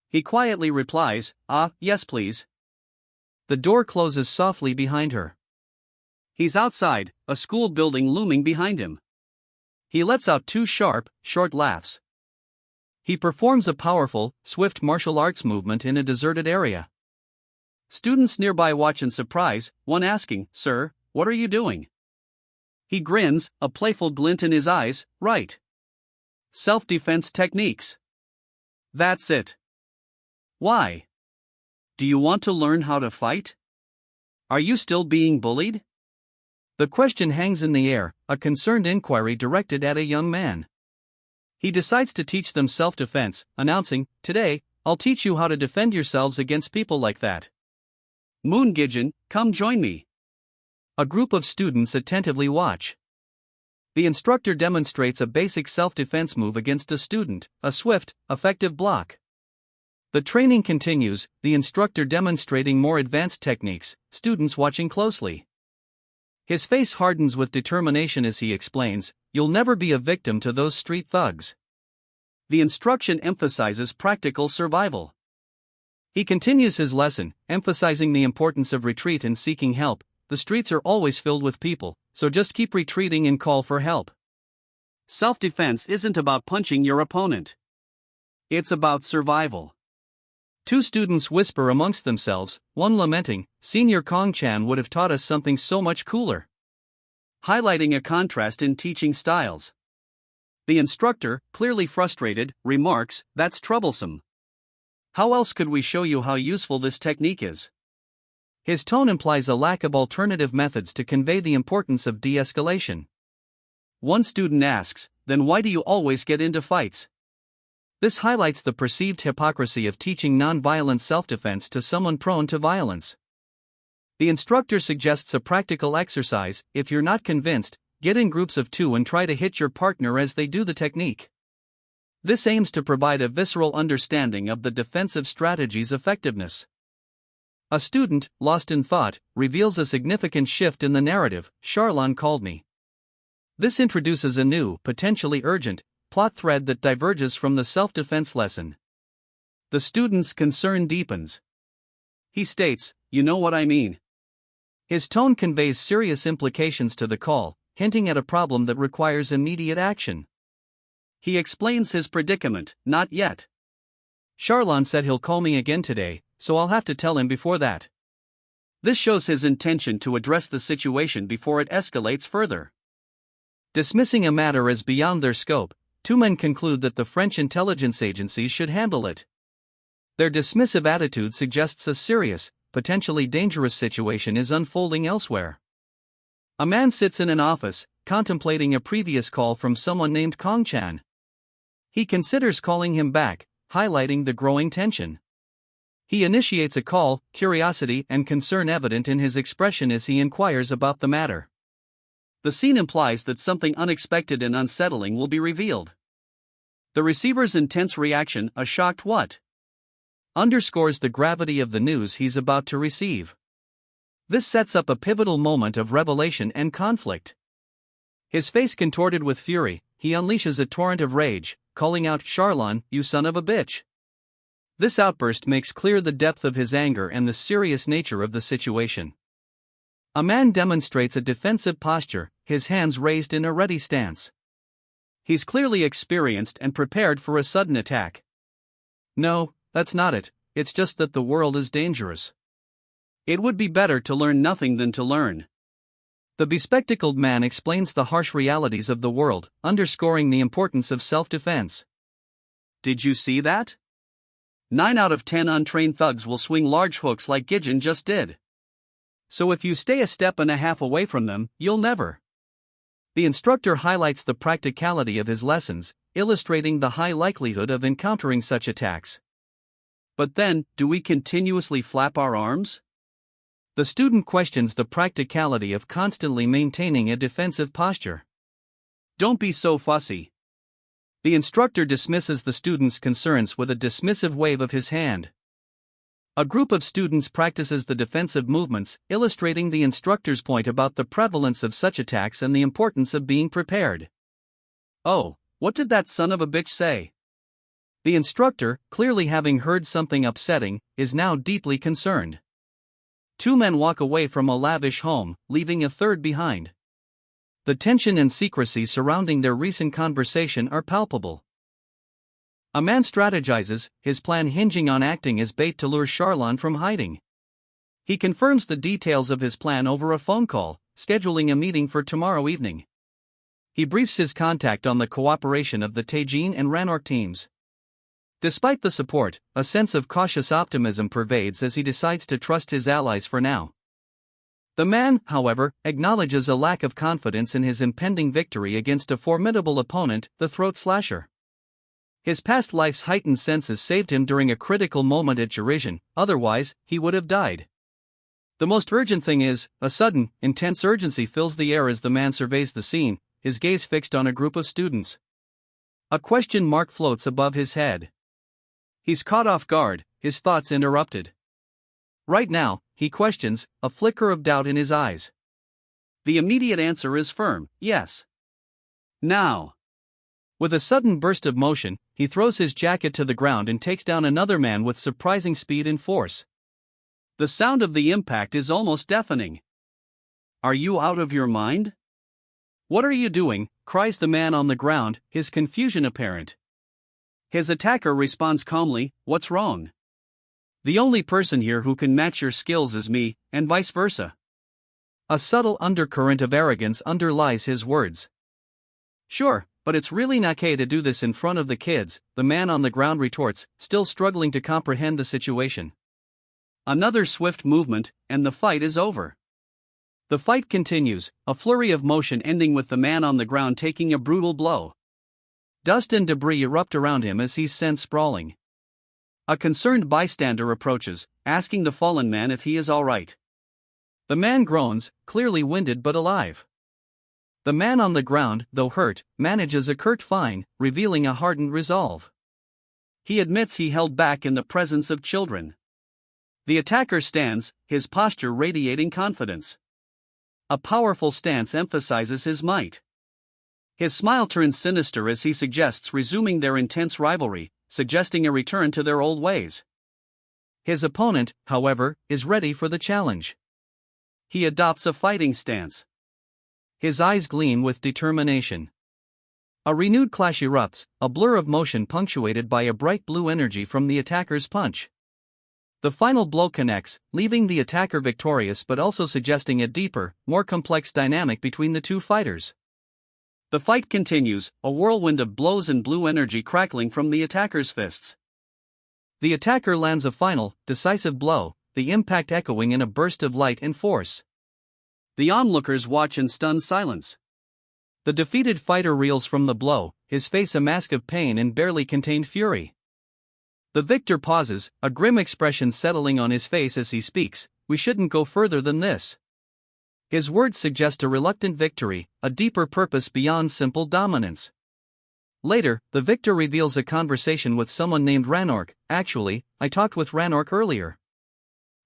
He quietly replies, "Yes please." The door closes softly behind her. He's outside, a school building looming behind him. He lets out two sharp, short laughs. He performs a powerful, swift martial arts movement in a deserted area. Students nearby watch in surprise, one asking, "Sir, what are you doing?" He grins, a playful glint in his eyes. "Right. Self-defense techniques. That's it. Why? Do you want to learn how to fight? Are you still being bullied?" The question hangs in the air, a concerned inquiry directed at a young man. He decides to teach them self-defense, announcing, "Today, I'll teach you how to defend yourselves against people like that. Moongijin, come join me." A group of students attentively watch. The instructor demonstrates a basic self-defense move against a student, a swift, effective block. The training continues, the instructor demonstrating more advanced techniques, students watching closely. His face hardens with determination as he explains, "You'll never be a victim to those street thugs." The instruction emphasizes practical survival. He continues his lesson, emphasizing the importance of retreat and seeking help. The streets are always filled with people, so just keep retreating and call for help. Self-defense isn't about punching your opponent. It's about survival. Two students whisper amongst themselves, one lamenting, "Senior Kong-chan would have taught us something so much cooler." Highlighting a contrast in teaching styles. The instructor, clearly frustrated, remarks, "That's troublesome. How else could we show you how useful this technique is?" His tone implies a lack of alternative methods to convey the importance of de-escalation. One student asks, "Then why do you always get into fights?" This highlights the perceived hypocrisy of teaching non-violent self-defense to someone prone to violence. The instructor suggests a practical exercise: if you're not convinced, get in groups of 2 and try to hit your partner as they do the technique. This aims to provide a visceral understanding of the defensive strategy's effectiveness. A student, lost in thought, reveals a significant shift in the narrative: "Charlon called me." This introduces a new, potentially urgent, plot thread that diverges from the self-defense lesson. The student's concern deepens. He states, "You know what I mean." His tone conveys serious implications to the call, hinting at a problem that requires immediate action. He explains his predicament, "Not yet. Charlon said he'll call me again today, so I'll have to tell him before that." This shows his intention to address the situation before it escalates further. Dismissing a matter as beyond their scope, two men conclude that the French intelligence agencies should handle it. Their dismissive attitude suggests a serious, potentially dangerous situation is unfolding elsewhere. A man sits in an office, contemplating a previous call from someone named Kong Chan. He considers calling him back, highlighting the growing tension. He initiates a call, curiosity and concern evident in his expression as he inquires about the matter. The scene implies that something unexpected and unsettling will be revealed. The receiver's intense reaction, a shocked "what?" underscores the gravity of the news he's about to receive. This sets up a pivotal moment of revelation and conflict. His face contorted with fury, he unleashes a torrent of rage, calling out, "Charlon, you son of a bitch!" This outburst makes clear the depth of his anger and the serious nature of the situation. A man demonstrates a defensive posture, his hands raised in a ready stance. He's clearly experienced and prepared for a sudden attack. "No, that's not it, it's just that the world is dangerous. It would be better to learn nothing than to learn." The bespectacled man explains the harsh realities of the world, underscoring the importance of self-defense. "Did you see that? 9 out of 10 untrained thugs will swing large hooks like Gijin just did. So if you stay a step and a half away from them, you'll never." The instructor highlights the practicality of his lessons, illustrating the high likelihood of encountering such attacks. "But then, do we continuously flap our arms?" The student questions the practicality of constantly maintaining a defensive posture. "Don't be so fussy." The instructor dismisses the student's concerns with a dismissive wave of his hand. A group of students practices the defensive movements, illustrating the instructor's point about the prevalence of such attacks and the importance of being prepared. "Oh, what did that son of a bitch say?" The instructor, clearly having heard something upsetting, is now deeply concerned. Two men walk away from a lavish home, leaving a third behind. The tension and secrecy surrounding their recent conversation are palpable. A man strategizes, his plan hinging on acting as bait to lure Charlon from hiding. He confirms the details of his plan over a phone call, scheduling a meeting for tomorrow evening. He briefs his contact on the cooperation of the Taijin and Ranark teams. Despite the support, a sense of cautious optimism pervades as he decides to trust his allies for now. The man, however, acknowledges a lack of confidence in his impending victory against a formidable opponent, the throat slasher. His past life's heightened senses saved him during a critical moment at Jirigen, otherwise, he would have died. The most urgent thing is, a sudden, intense urgency fills the air as the man surveys the scene, his gaze fixed on a group of students. A question mark floats above his head. He's caught off guard, his thoughts interrupted. Right now, he questions, a flicker of doubt in his eyes. The immediate answer is firm, yes. Now. With a sudden burst of motion, he throws his jacket to the ground and takes down another man with surprising speed and force. The sound of the impact is almost deafening. "Are you out of your mind? What are you doing?" cries the man on the ground, his confusion apparent. His attacker responds calmly, "What's wrong? The only person here who can match your skills is me, and vice versa." A subtle undercurrent of arrogance underlies his words. "Sure, but it's really not okay to do this in front of the kids," the man on the ground retorts, still struggling to comprehend the situation. Another swift movement, and the fight is over. The fight continues, a flurry of motion ending with the man on the ground taking a brutal blow. Dust and debris erupt around him as he's sent sprawling. A concerned bystander approaches, asking the fallen man if he is all right. The man groans, clearly winded but alive. The man on the ground, though hurt, manages a curt "fine," revealing a hardened resolve. He admits he held back in the presence of children. The attacker stands, his posture radiating confidence. A powerful stance emphasizes his might. His smile turns sinister as he suggests resuming their intense rivalry, suggesting a return to their old ways. His opponent, however, is ready for the challenge. He adopts a fighting stance. His eyes gleam with determination. A renewed clash erupts, a blur of motion punctuated by a bright blue energy from the attacker's punch. The final blow connects, leaving the attacker victorious but also suggesting a deeper, more complex dynamic between the two fighters. The fight continues, a whirlwind of blows and blue energy crackling from the attacker's fists. The attacker lands a final, decisive blow, the impact echoing in a burst of light and force. The onlookers watch in stunned silence. The defeated fighter reels from the blow, his face a mask of pain and barely contained fury. The victor pauses, a grim expression settling on his face as he speaks, "We shouldn't go further than this." His words suggest a reluctant victory, a deeper purpose beyond simple dominance. Later, the victor reveals a conversation with someone named Ranork. "Actually, I talked with Ranork earlier.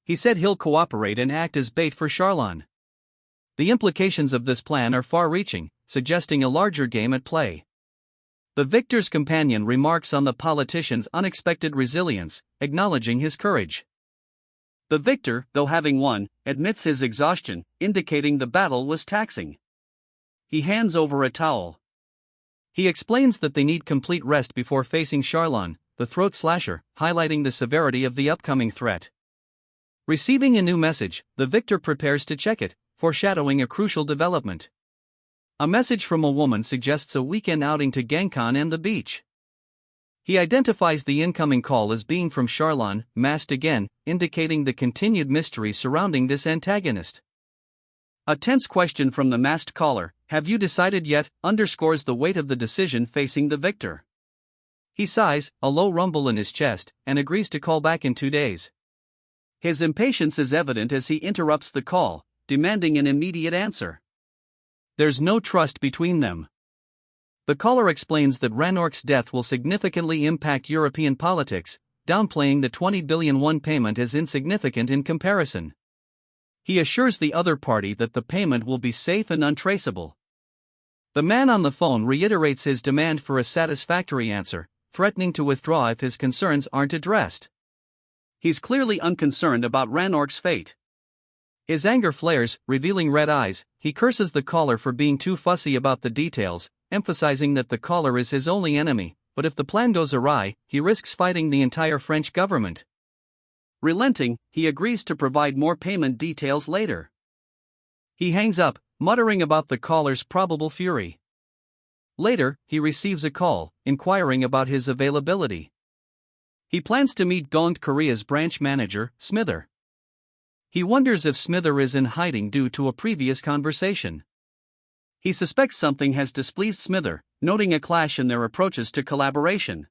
He said he'll cooperate and act as bait for Charlon." The implications of this plan are far-reaching, suggesting a larger game at play. The victor's companion remarks on the politician's unexpected resilience, acknowledging his courage. The victor, though having won, admits his exhaustion, indicating the battle was taxing. He hands over a towel. He explains that they need complete rest before facing Charlon, the throat slasher, highlighting the severity of the upcoming threat. Receiving a new message, the victor prepares to check it, foreshadowing a crucial development. A message from a woman suggests a weekend outing to Gangkan and the beach. He identifies the incoming call as being from Charlon, masked again, indicating the continued mystery surrounding this antagonist. A tense question from the masked caller, "Have you decided yet?" underscores the weight of the decision facing the victor. He sighs, a low rumble in his chest, and agrees to call back in 2 days. His impatience is evident as he interrupts the call, demanding an immediate answer. There's no trust between them. The caller explains that Ranork's death will significantly impact European politics, downplaying the 20 billion won payment as insignificant in comparison. He assures the other party that the payment will be safe and untraceable. The man on the phone reiterates his demand for a satisfactory answer, threatening to withdraw if his concerns aren't addressed. He's clearly unconcerned about Ranork's fate. His anger flares, revealing red eyes. He curses the caller for being too fussy about the details, emphasizing that the caller is his only enemy, but if the plan goes awry, he risks fighting the entire French government. Relenting, he agrees to provide more payment details later. He hangs up, muttering about the caller's probable fury. Later, he receives a call, inquiring about his availability. He plans to meet Gongd Korea's branch manager, Smither. He wonders if Smither is in hiding due to a previous conversation. He suspects something has displeased Smither, noting a clash in their approaches to collaboration.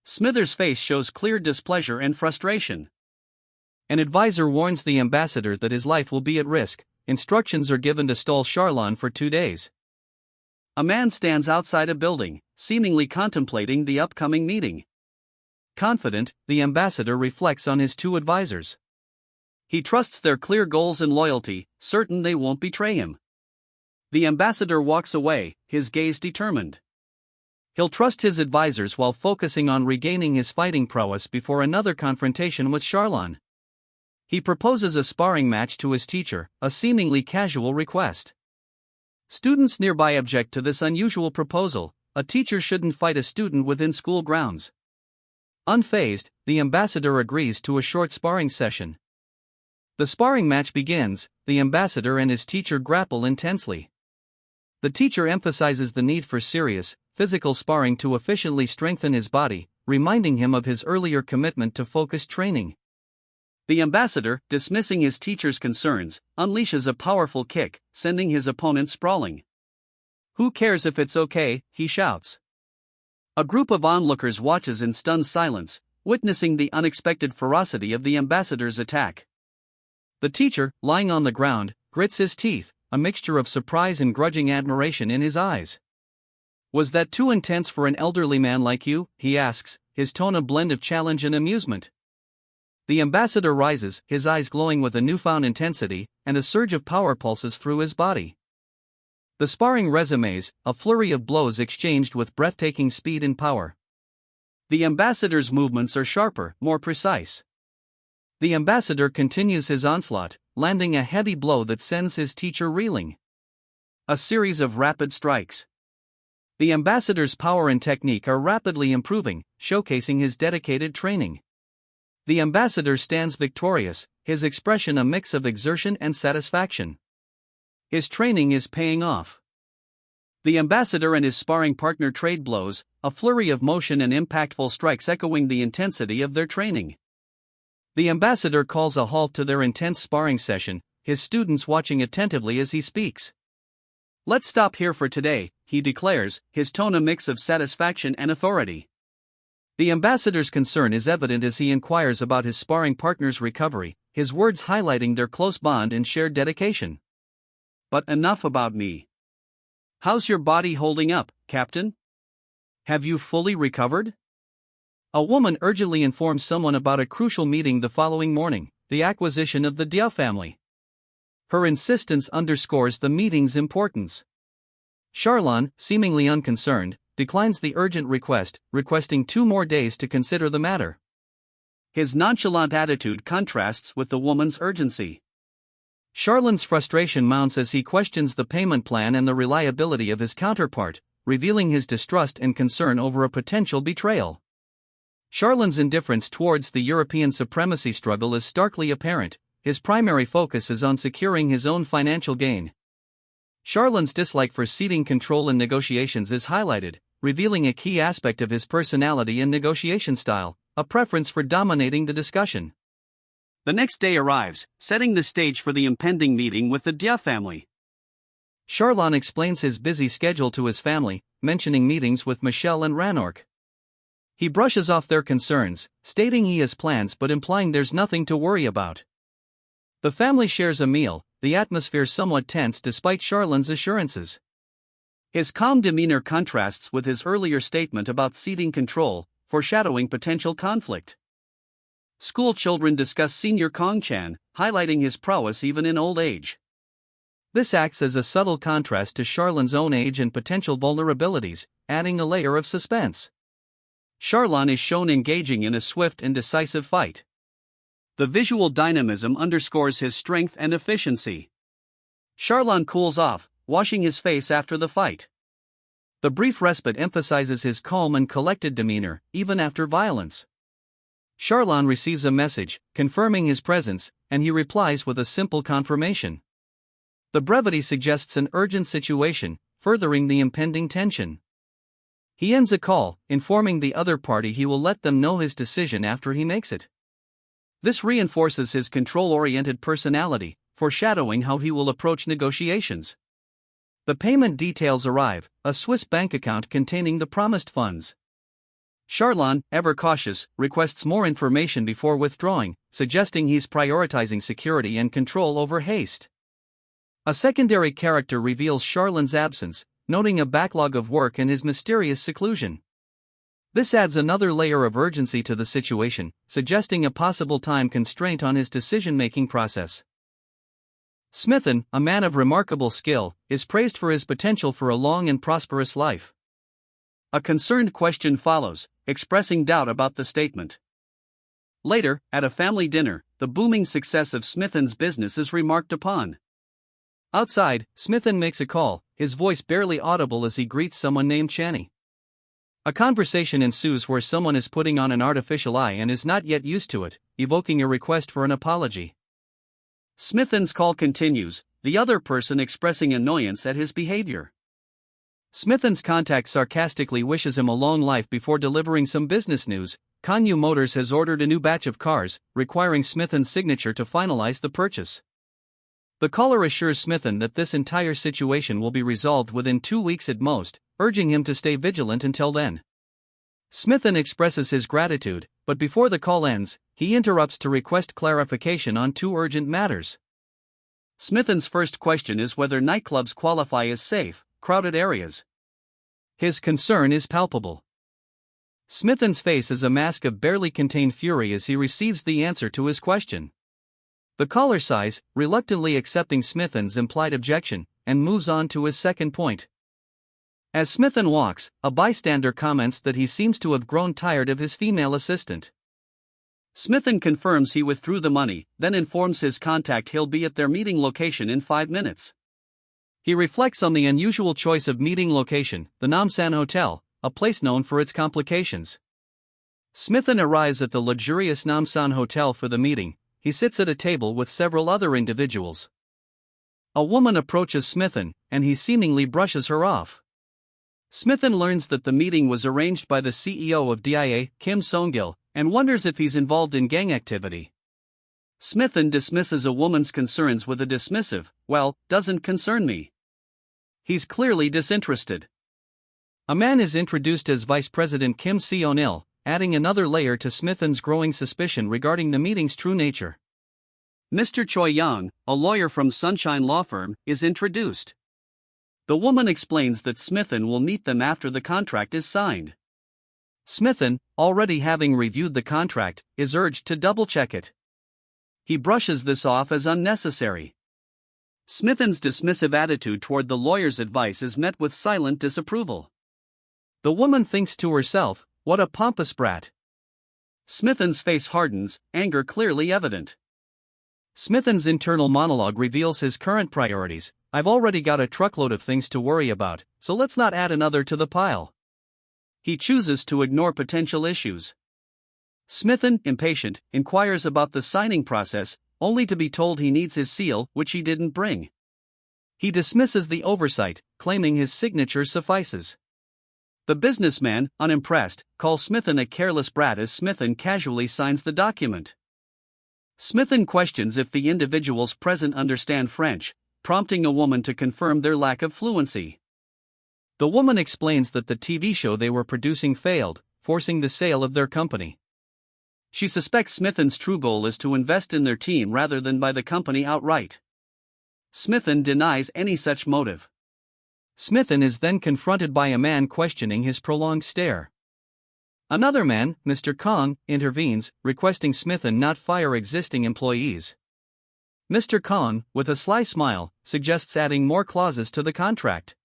Smither's face shows clear displeasure and frustration. An advisor warns the ambassador that his life will be at risk. Instructions are given to stall Charlon for 2 days. A man stands outside a building, seemingly contemplating the upcoming meeting. Confident, the ambassador reflects on his 2 advisors. He trusts their clear goals and loyalty, certain they won't betray him. The ambassador walks away, his gaze determined. He'll trust his advisors while focusing on regaining his fighting prowess before another confrontation with Charlon. He proposes a sparring match to his teacher, a seemingly casual request. Students nearby object to this unusual proposal. A teacher shouldn't fight a student within school grounds. Unfazed, the ambassador agrees to a short sparring session. The sparring match begins. The ambassador and his teacher grapple intensely. The teacher emphasizes the need for serious, physical sparring to efficiently strengthen his body, reminding him of his earlier commitment to focused training. The ambassador, dismissing his teacher's concerns, unleashes a powerful kick, sending his opponent sprawling. "Who cares if it's okay?" he shouts. A group of onlookers watches in stunned silence, witnessing the unexpected ferocity of the ambassador's attack. The teacher, lying on the ground, grits his teeth, a mixture of surprise and grudging admiration in his eyes. "Was that too intense for an elderly man like you?" he asks, his tone a blend of challenge and amusement. The ambassador rises, his eyes glowing with a newfound intensity, and a surge of power pulses through his body. The sparring resumes, a flurry of blows exchanged with breathtaking speed and power. The ambassador's movements are sharper, more precise. The ambassador continues his onslaught, landing a heavy blow that sends his teacher reeling. A series of rapid strikes. The ambassador's power and technique are rapidly improving, showcasing his dedicated training. The ambassador stands victorious, his expression a mix of exertion and satisfaction. His training is paying off. The ambassador and his sparring partner trade blows, a flurry of motion and impactful strikes echoing the intensity of their training. The ambassador calls a halt to their intense sparring session, his students watching attentively as he speaks. "Let's stop here for today," he declares, his tone a mix of satisfaction and authority. The ambassador's concern is evident as he inquires about his sparring partner's recovery, his words highlighting their close bond and shared dedication. "But enough about me. How's your body holding up, Captain? Have you fully recovered?" A woman urgently informs someone about a crucial meeting the following morning, the acquisition of the Dia family. Her insistence underscores the meeting's importance. Charlon, seemingly unconcerned, declines the urgent request, requesting 2 more days to consider the matter. His nonchalant attitude contrasts with the woman's urgency. Charlon's frustration mounts as he questions the payment plan and the reliability of his counterpart, revealing his distrust and concern over a potential betrayal. Charlon's indifference towards the European supremacy struggle is starkly apparent. His primary focus is on securing his own financial gain. Charlon's dislike for ceding control in negotiations is highlighted, revealing a key aspect of his personality and negotiation style, a preference for dominating the discussion. The next day arrives, setting the stage for the impending meeting with the Dia family. Charlon explains his busy schedule to his family, mentioning meetings with Michelle and Ranork. He brushes off their concerns, stating he has plans but implying there's nothing to worry about. The family shares a meal, the atmosphere somewhat tense despite Charlon's assurances. His calm demeanor contrasts with his earlier statement about ceding control, foreshadowing potential conflict. School children discuss Senior Kong-chan, highlighting his prowess even in old age. This acts as a subtle contrast to Charlon's own age and potential vulnerabilities, adding a layer of suspense. Charlon is shown engaging in a swift and decisive fight. The visual dynamism underscores his strength and efficiency. Charlon cools off, washing his face after the fight. The brief respite emphasizes his calm and collected demeanor, even after violence. Charlon receives a message, confirming his presence, and he replies with a simple confirmation. The brevity suggests an urgent situation, furthering the impending tension. He ends a call, informing the other party he will let them know his decision after he makes it. This reinforces his control-oriented personality, foreshadowing how he will approach negotiations. The payment details arrive, a Swiss bank account containing the promised funds. Charlon, ever cautious, requests more information before withdrawing, suggesting he's prioritizing security and control over haste. A secondary character reveals Charlon's absence, noting a backlog of work and his mysterious seclusion. This adds another layer of urgency to the situation, suggesting a possible time constraint on his decision-making process. Smithen, a man of remarkable skill, is praised for his potential for a long and prosperous life. A concerned question follows, expressing doubt about the statement. Later, at a family dinner, the booming success of Smithen's business is remarked upon. Outside, Smithen makes a call, his voice barely audible as he greets someone named Chani. A conversation ensues where someone is putting on an artificial eye and is not yet used to it, evoking a request for an apology. Smithen's call continues, the other person expressing annoyance at his behavior. Smithen's contact sarcastically wishes him a long life before delivering some business news. Kanyu Motors has ordered a new batch of cars, requiring Smithen's signature to finalize the purchase. The caller assures Smithen that this entire situation will be resolved within 2 weeks at most, urging him to stay vigilant until then. Smithen expresses his gratitude, but before the call ends, he interrupts to request clarification on 2 urgent matters. Smithen's first question is whether nightclubs qualify as safe, crowded areas. His concern is palpable. Smithen's face is a mask of barely contained fury as he receives the answer to his question. The caller sighs, reluctantly accepting Smithen's implied objection, and moves on to his second point. As Smithen walks, a bystander comments that he seems to have grown tired of his female assistant. Smithen confirms he withdrew the money, then informs his contact he'll be at their meeting location in 5 minutes. He reflects on the unusual choice of meeting location, the Namsan Hotel, a place known for its complications. Smithen arrives at the luxurious Namsan Hotel for the meeting. He sits at a table with several other individuals. A woman approaches Smithen, and he seemingly brushes her off. Smithen learns that the meeting was arranged by the CEO of DIA, Kim Song-gil, and wonders if he's involved in gang activity. Smithen dismisses a woman's concerns with a dismissive, "Well, doesn't concern me." He's clearly disinterested. A man is introduced as Vice President Kim Seon-il, adding another layer to Smithen's growing suspicion regarding the meeting's true nature. Mr. Choi Young, a lawyer from Sunshine Law Firm, is introduced. The woman explains that Smithen will meet them after the contract is signed. Smithen, already having reviewed the contract, is urged to double-check it. He brushes this off as unnecessary. Smithen's dismissive attitude toward the lawyer's advice is met with silent disapproval. The woman thinks to herself, "What a pompous brat." Smithen's face hardens, anger clearly evident. Smithen's internal monologue reveals his current priorities. "I've already got a truckload of things to worry about, so let's not add another to the pile." He chooses to ignore potential issues. Smithen, impatient, inquires about the signing process, only to be told he needs his seal, which he didn't bring. He dismisses the oversight, claiming his signature suffices. The businessman, unimpressed, calls Smithen a careless brat as Smithen casually signs the document. Smithen questions if the individuals present understand French, prompting a woman to confirm their lack of fluency. The woman explains that the TV show they were producing failed, forcing the sale of their company. She suspects Smithen's true goal is to invest in their team rather than buy the company outright. Smithen denies any such motive. Smithen is then confronted by a man questioning his prolonged stare. Another man, Mr. Kong, intervenes, requesting Smithen not fire existing employees. Mr. Kong, with a sly smile, suggests adding more clauses to the contract.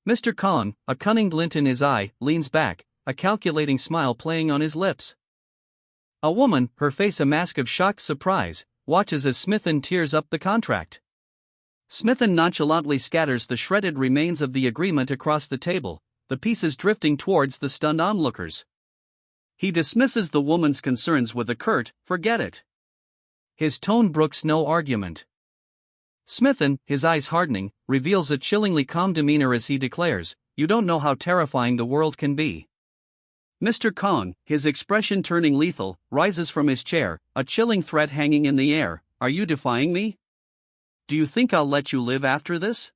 Mr. Kong, a cunning glint in his eye, leans back, a calculating smile playing on his lips. A woman, her face a mask of shocked surprise, watches as Smithen tears up the contract. Smithen nonchalantly scatters the shredded remains of the agreement across the table, the pieces drifting towards the stunned onlookers. He dismisses the woman's concerns with a curt, "Forget it." His tone brooks no argument. Smithen, his eyes hardening, reveals a chillingly calm demeanor as he declares, "You don't know how terrifying the world can be." Mr. Kong, his expression turning lethal, rises from his chair, a chilling threat hanging in the air. "Are you defying me? Do you think I'll let you live after this?"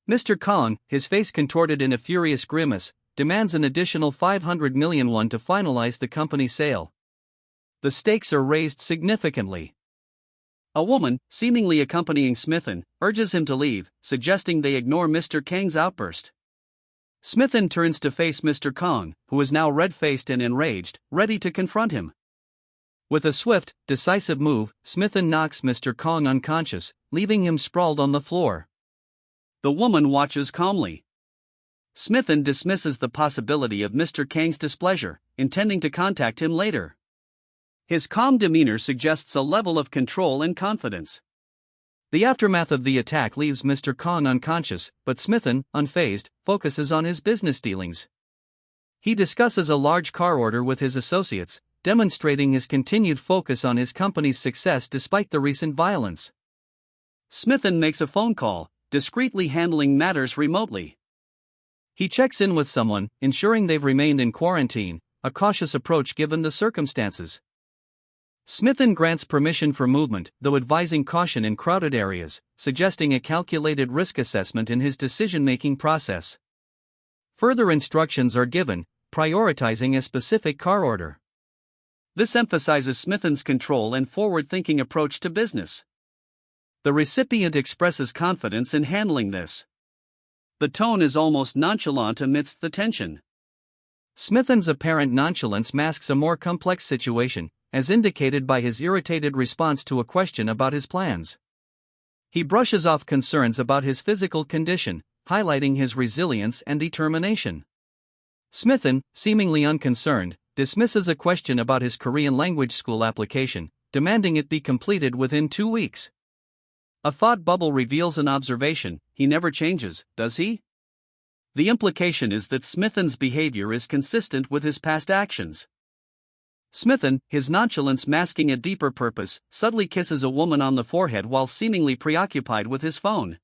Mr. Kong, his face contorted in a furious grimace, demands an additional 500 million won to finalize the company's sale. The stakes are raised significantly. A woman, seemingly accompanying Smithen, urges him to leave, suggesting they ignore Mr. Kang's outburst. Smithen turns to face Mr. Kong, who is now red-faced and enraged, ready to confront him. With a swift, decisive move, Smithen knocks Mr. Kong unconscious, leaving him sprawled on the floor. The woman watches calmly. Smithen dismisses the possibility of Mr. Kang's displeasure, intending to contact him later. His calm demeanor suggests a level of control and confidence. The aftermath of the attack leaves Mr. Kong unconscious, but Smithen, unfazed, focuses on his business dealings. He discusses a large car order with his associates, demonstrating his continued focus on his company's success despite the recent violence. Smithen makes a phone call, discreetly handling matters remotely. He checks in with someone, ensuring they've remained in quarantine, a cautious approach given the circumstances. Smithen grants permission for movement, though advising caution in crowded areas, suggesting a calculated risk assessment in his decision-making process. Further instructions are given, prioritizing a specific car order. This emphasizes Smithen's control and forward-thinking approach to business. The recipient expresses confidence in handling this. The tone is almost nonchalant amidst the tension. Smithen's apparent nonchalance masks a more complex situation, as indicated by his irritated response to a question about his plans. He brushes off concerns about his physical condition, highlighting his resilience and determination. Smithen, seemingly unconcerned, dismisses a question about his Korean language school application, demanding it be completed within 2 weeks. A thought bubble reveals an observation: he never changes, does he? The implication is that Smithen's behavior is consistent with his past actions. Smithen, his nonchalance masking a deeper purpose, subtly kisses a woman on the forehead while seemingly preoccupied with his phone.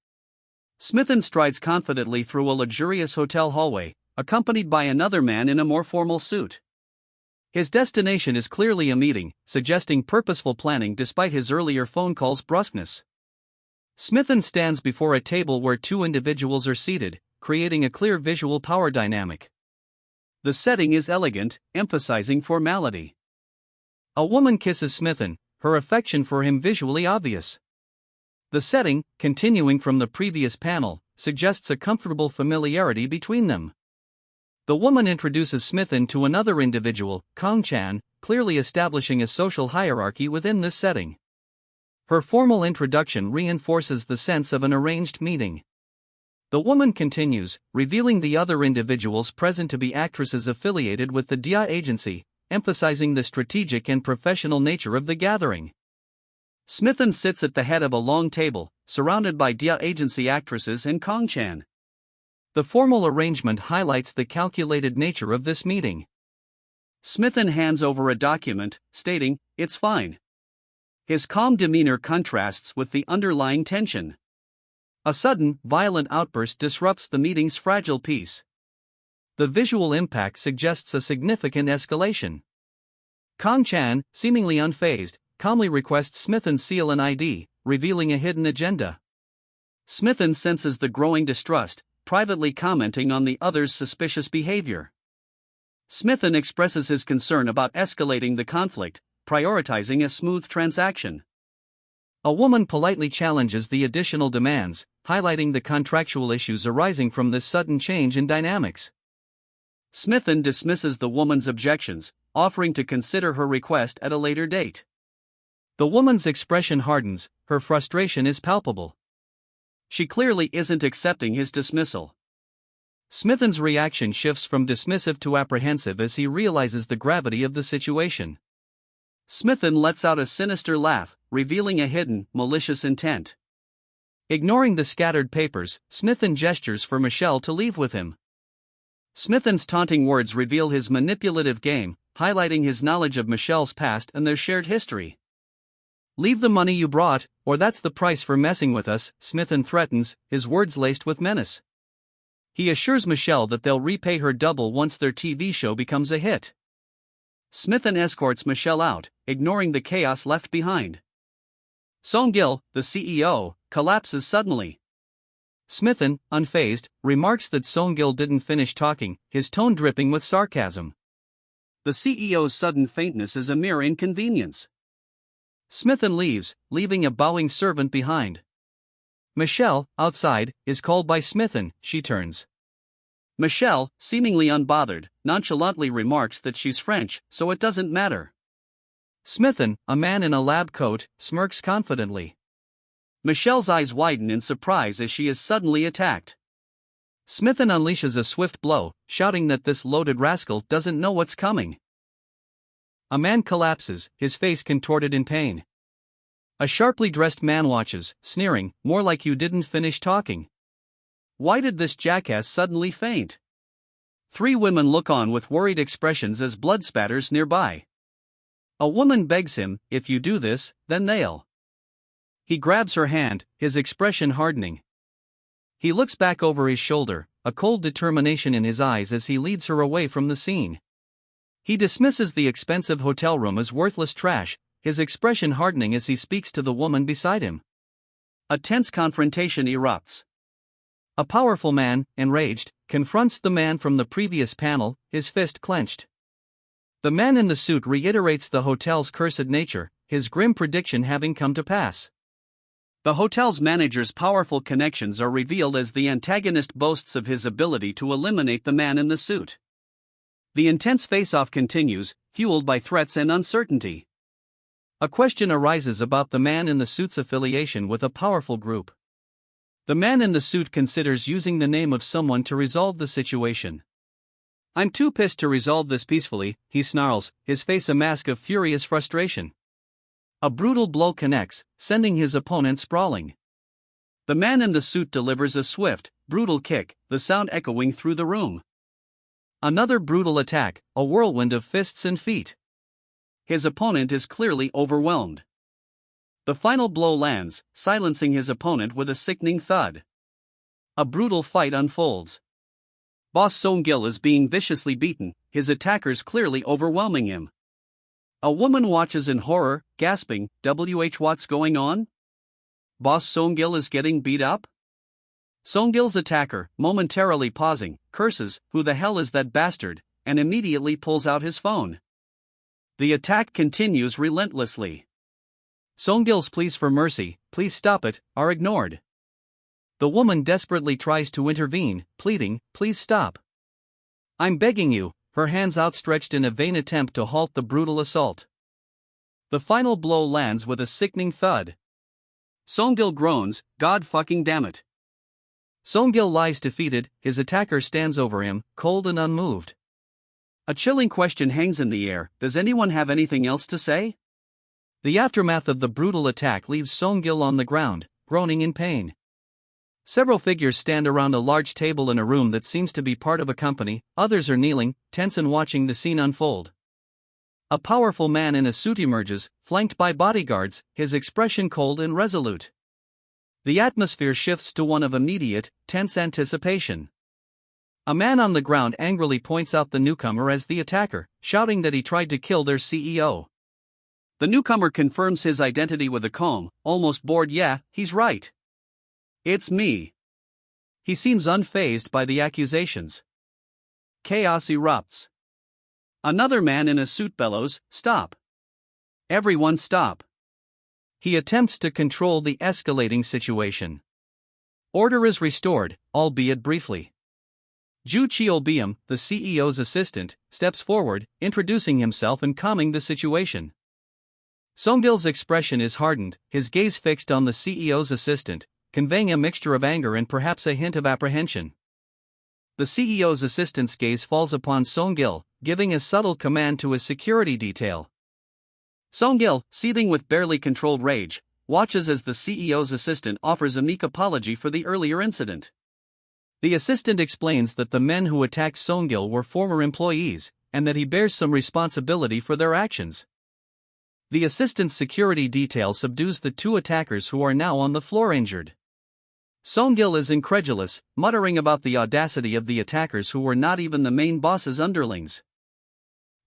Smithen strides confidently through a luxurious hotel hallway, accompanied by another man in a more formal suit. His destination is clearly a meeting, suggesting purposeful planning despite his earlier phone call's brusqueness. Smithen stands before a table where 2 individuals are seated, creating a clear visual power dynamic. The setting is elegant, emphasizing formality. A woman kisses Smithen, her affection for him visually obvious. The setting, continuing from the previous panel, suggests a comfortable familiarity between them. The woman introduces Smithen to another individual, Kong-chan, clearly establishing a social hierarchy within this setting. Her formal introduction reinforces the sense of an arranged meeting. The woman continues, revealing the other individuals present to be actresses affiliated with the Dia agency, emphasizing the strategic and professional nature of the gathering. Smithen sits at the head of a long table, surrounded by Dia agency actresses and Kong-chan. The formal arrangement highlights the calculated nature of this meeting. Smithen hands over a document, stating, "It's fine." His calm demeanor contrasts with the underlying tension. A sudden, violent outburst disrupts the meeting's fragile peace. The visual impact suggests a significant escalation. Kong-chan, seemingly unfazed, calmly requests Smithen seal an ID, revealing a hidden agenda. Smithen senses the growing distrust, privately commenting on the other's suspicious behavior. Smithen expresses his concern about escalating the conflict, prioritizing a smooth transaction. A woman politely challenges the additional demands, highlighting the contractual issues arising from this sudden change in dynamics. Smithen dismisses the woman's objections, offering to consider her request at a later date. The woman's expression hardens, her frustration is palpable. She clearly isn't accepting his dismissal. Smithen's reaction shifts from dismissive to apprehensive as he realizes the gravity of the situation. Smithen lets out a sinister laugh, revealing a hidden, malicious intent. Ignoring the scattered papers, Smithen gestures for Michelle to leave with him. Smithen's taunting words reveal his manipulative game, highlighting his knowledge of Michelle's past and their shared history. "Leave the money you brought, or that's the price for messing with us," Smithen threatens, his words laced with menace. He assures Michelle that they'll repay her double once their TV show becomes a hit. Smithen escorts Michelle out, ignoring the chaos left behind. Song-gil, the CEO, collapses suddenly. Smithen, unfazed, remarks that Song-gil didn't finish talking, his tone dripping with sarcasm. The CEO's sudden faintness is a mere inconvenience. Smithen leaves, leaving a bowing servant behind. Michelle, outside, is called by Smithen. She turns. Michelle, seemingly unbothered, nonchalantly remarks that she's French, so it doesn't matter. Smithen, a man in a lab coat, smirks confidently. Michelle's eyes widen in surprise as she is suddenly attacked. Smithen unleashes a swift blow, shouting that this loaded rascal doesn't know what's coming. A man collapses, his face contorted in pain. A sharply dressed man watches, sneering, "More like you didn't finish talking. Why did this jackass suddenly faint?" 3 women look on with worried expressions as blood spatters nearby. A woman begs him, "If you do this, then they'll." He grabs her hand, his expression hardening. He looks back over his shoulder, a cold determination in his eyes as he leads her away from the scene. He dismisses the expensive hotel room as worthless trash, his expression hardening as he speaks to the woman beside him. A tense confrontation erupts. A powerful man, enraged, confronts the man from the previous panel, his fist clenched. The man in the suit reiterates the hotel's cursed nature, his grim prediction having come to pass. The hotel's manager's powerful connections are revealed as the antagonist boasts of his ability to eliminate the man in the suit. The intense face-off continues, fueled by threats and uncertainty. A question arises about the man in the suit's affiliation with a powerful group. The man in the suit considers using the name of someone to resolve the situation. "I'm too pissed to resolve this peacefully," he snarls, his face a mask of furious frustration. A brutal blow connects, sending his opponent sprawling. The man in the suit delivers a swift, brutal kick, the sound echoing through the room. Another brutal attack, a whirlwind of fists and feet. His opponent is clearly overwhelmed. The final blow lands, silencing his opponent with a sickening thud. A brutal fight unfolds. Boss Song-gil is being viciously beaten, his attackers clearly overwhelming him. A woman watches in horror, gasping, what's going on? Boss Song-gil is getting beat up? Song-gil's attacker, momentarily pausing, curses, "Who the hell is that bastard?" and immediately pulls out his phone. The attack continues relentlessly. Song-gil's pleas for mercy, "Please stop it," are ignored. The woman desperately tries to intervene, pleading, "Please stop. I'm begging you," her hands outstretched in a vain attempt to halt the brutal assault. The final blow lands with a sickening thud. Song-gil groans, "God fucking damn it." Song-gil lies defeated, his attacker stands over him, cold and unmoved. A chilling question hangs in the air: does anyone have anything else to say? The aftermath of the brutal attack leaves Song-gil on the ground, groaning in pain. Several figures stand around a large table in a room that seems to be part of a company, others are kneeling, tense and watching the scene unfold. A powerful man in a suit emerges, flanked by bodyguards, his expression cold and resolute. The atmosphere shifts to one of immediate, tense anticipation. A man on the ground angrily points out the newcomer as the attacker, shouting that he tried to kill their CEO. The newcomer confirms his identity with a calm, almost bored "Yeah, he's right. It's me." He seems unfazed by the accusations. Chaos erupts. Another man in a suit bellows, "Stop. Everyone stop." He attempts to control the escalating situation. Order is restored, albeit briefly. Ju Cheolbeum, the CEO's assistant, steps forward, introducing himself and calming the situation. Song-gil's expression is hardened, his gaze fixed on the CEO's assistant, conveying a mixture of anger and perhaps a hint of apprehension. The CEO's assistant's gaze falls upon Song-gil, giving a subtle command to his security detail. Song-gil, seething with barely controlled rage, watches as the CEO's assistant offers a meek apology for the earlier incident. The assistant explains that the men who attacked Song-gil were former employees, and that he bears some responsibility for their actions. The assistant's security detail subdues the two attackers who are now on the floor injured. Song-gil is incredulous, muttering about the audacity of the attackers who were not even the main boss's underlings.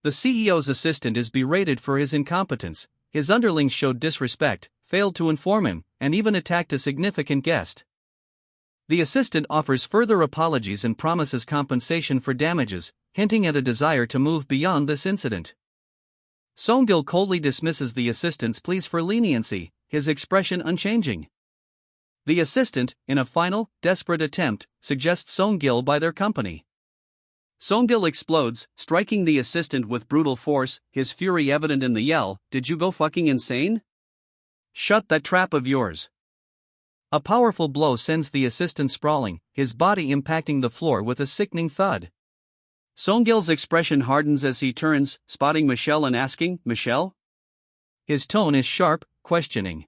The CEO's assistant is berated for his incompetence, his underlings showed disrespect, failed to inform him, and even attacked a significant guest. The assistant offers further apologies and promises compensation for damages, hinting at a desire to move beyond this incident. Song-gil coldly dismisses the assistant's pleas for leniency, his expression unchanging. The assistant, in a final, desperate attempt, suggests Song-gil buy their company. Song-gil explodes, striking the assistant with brutal force, his fury evident in the yell, "Did you go fucking insane? Shut that trap of yours." A powerful blow sends the assistant sprawling, his body impacting the floor with a sickening thud. Song-gil's expression hardens as he turns, spotting Michelle and asking, "Michelle?" His tone is sharp, questioning.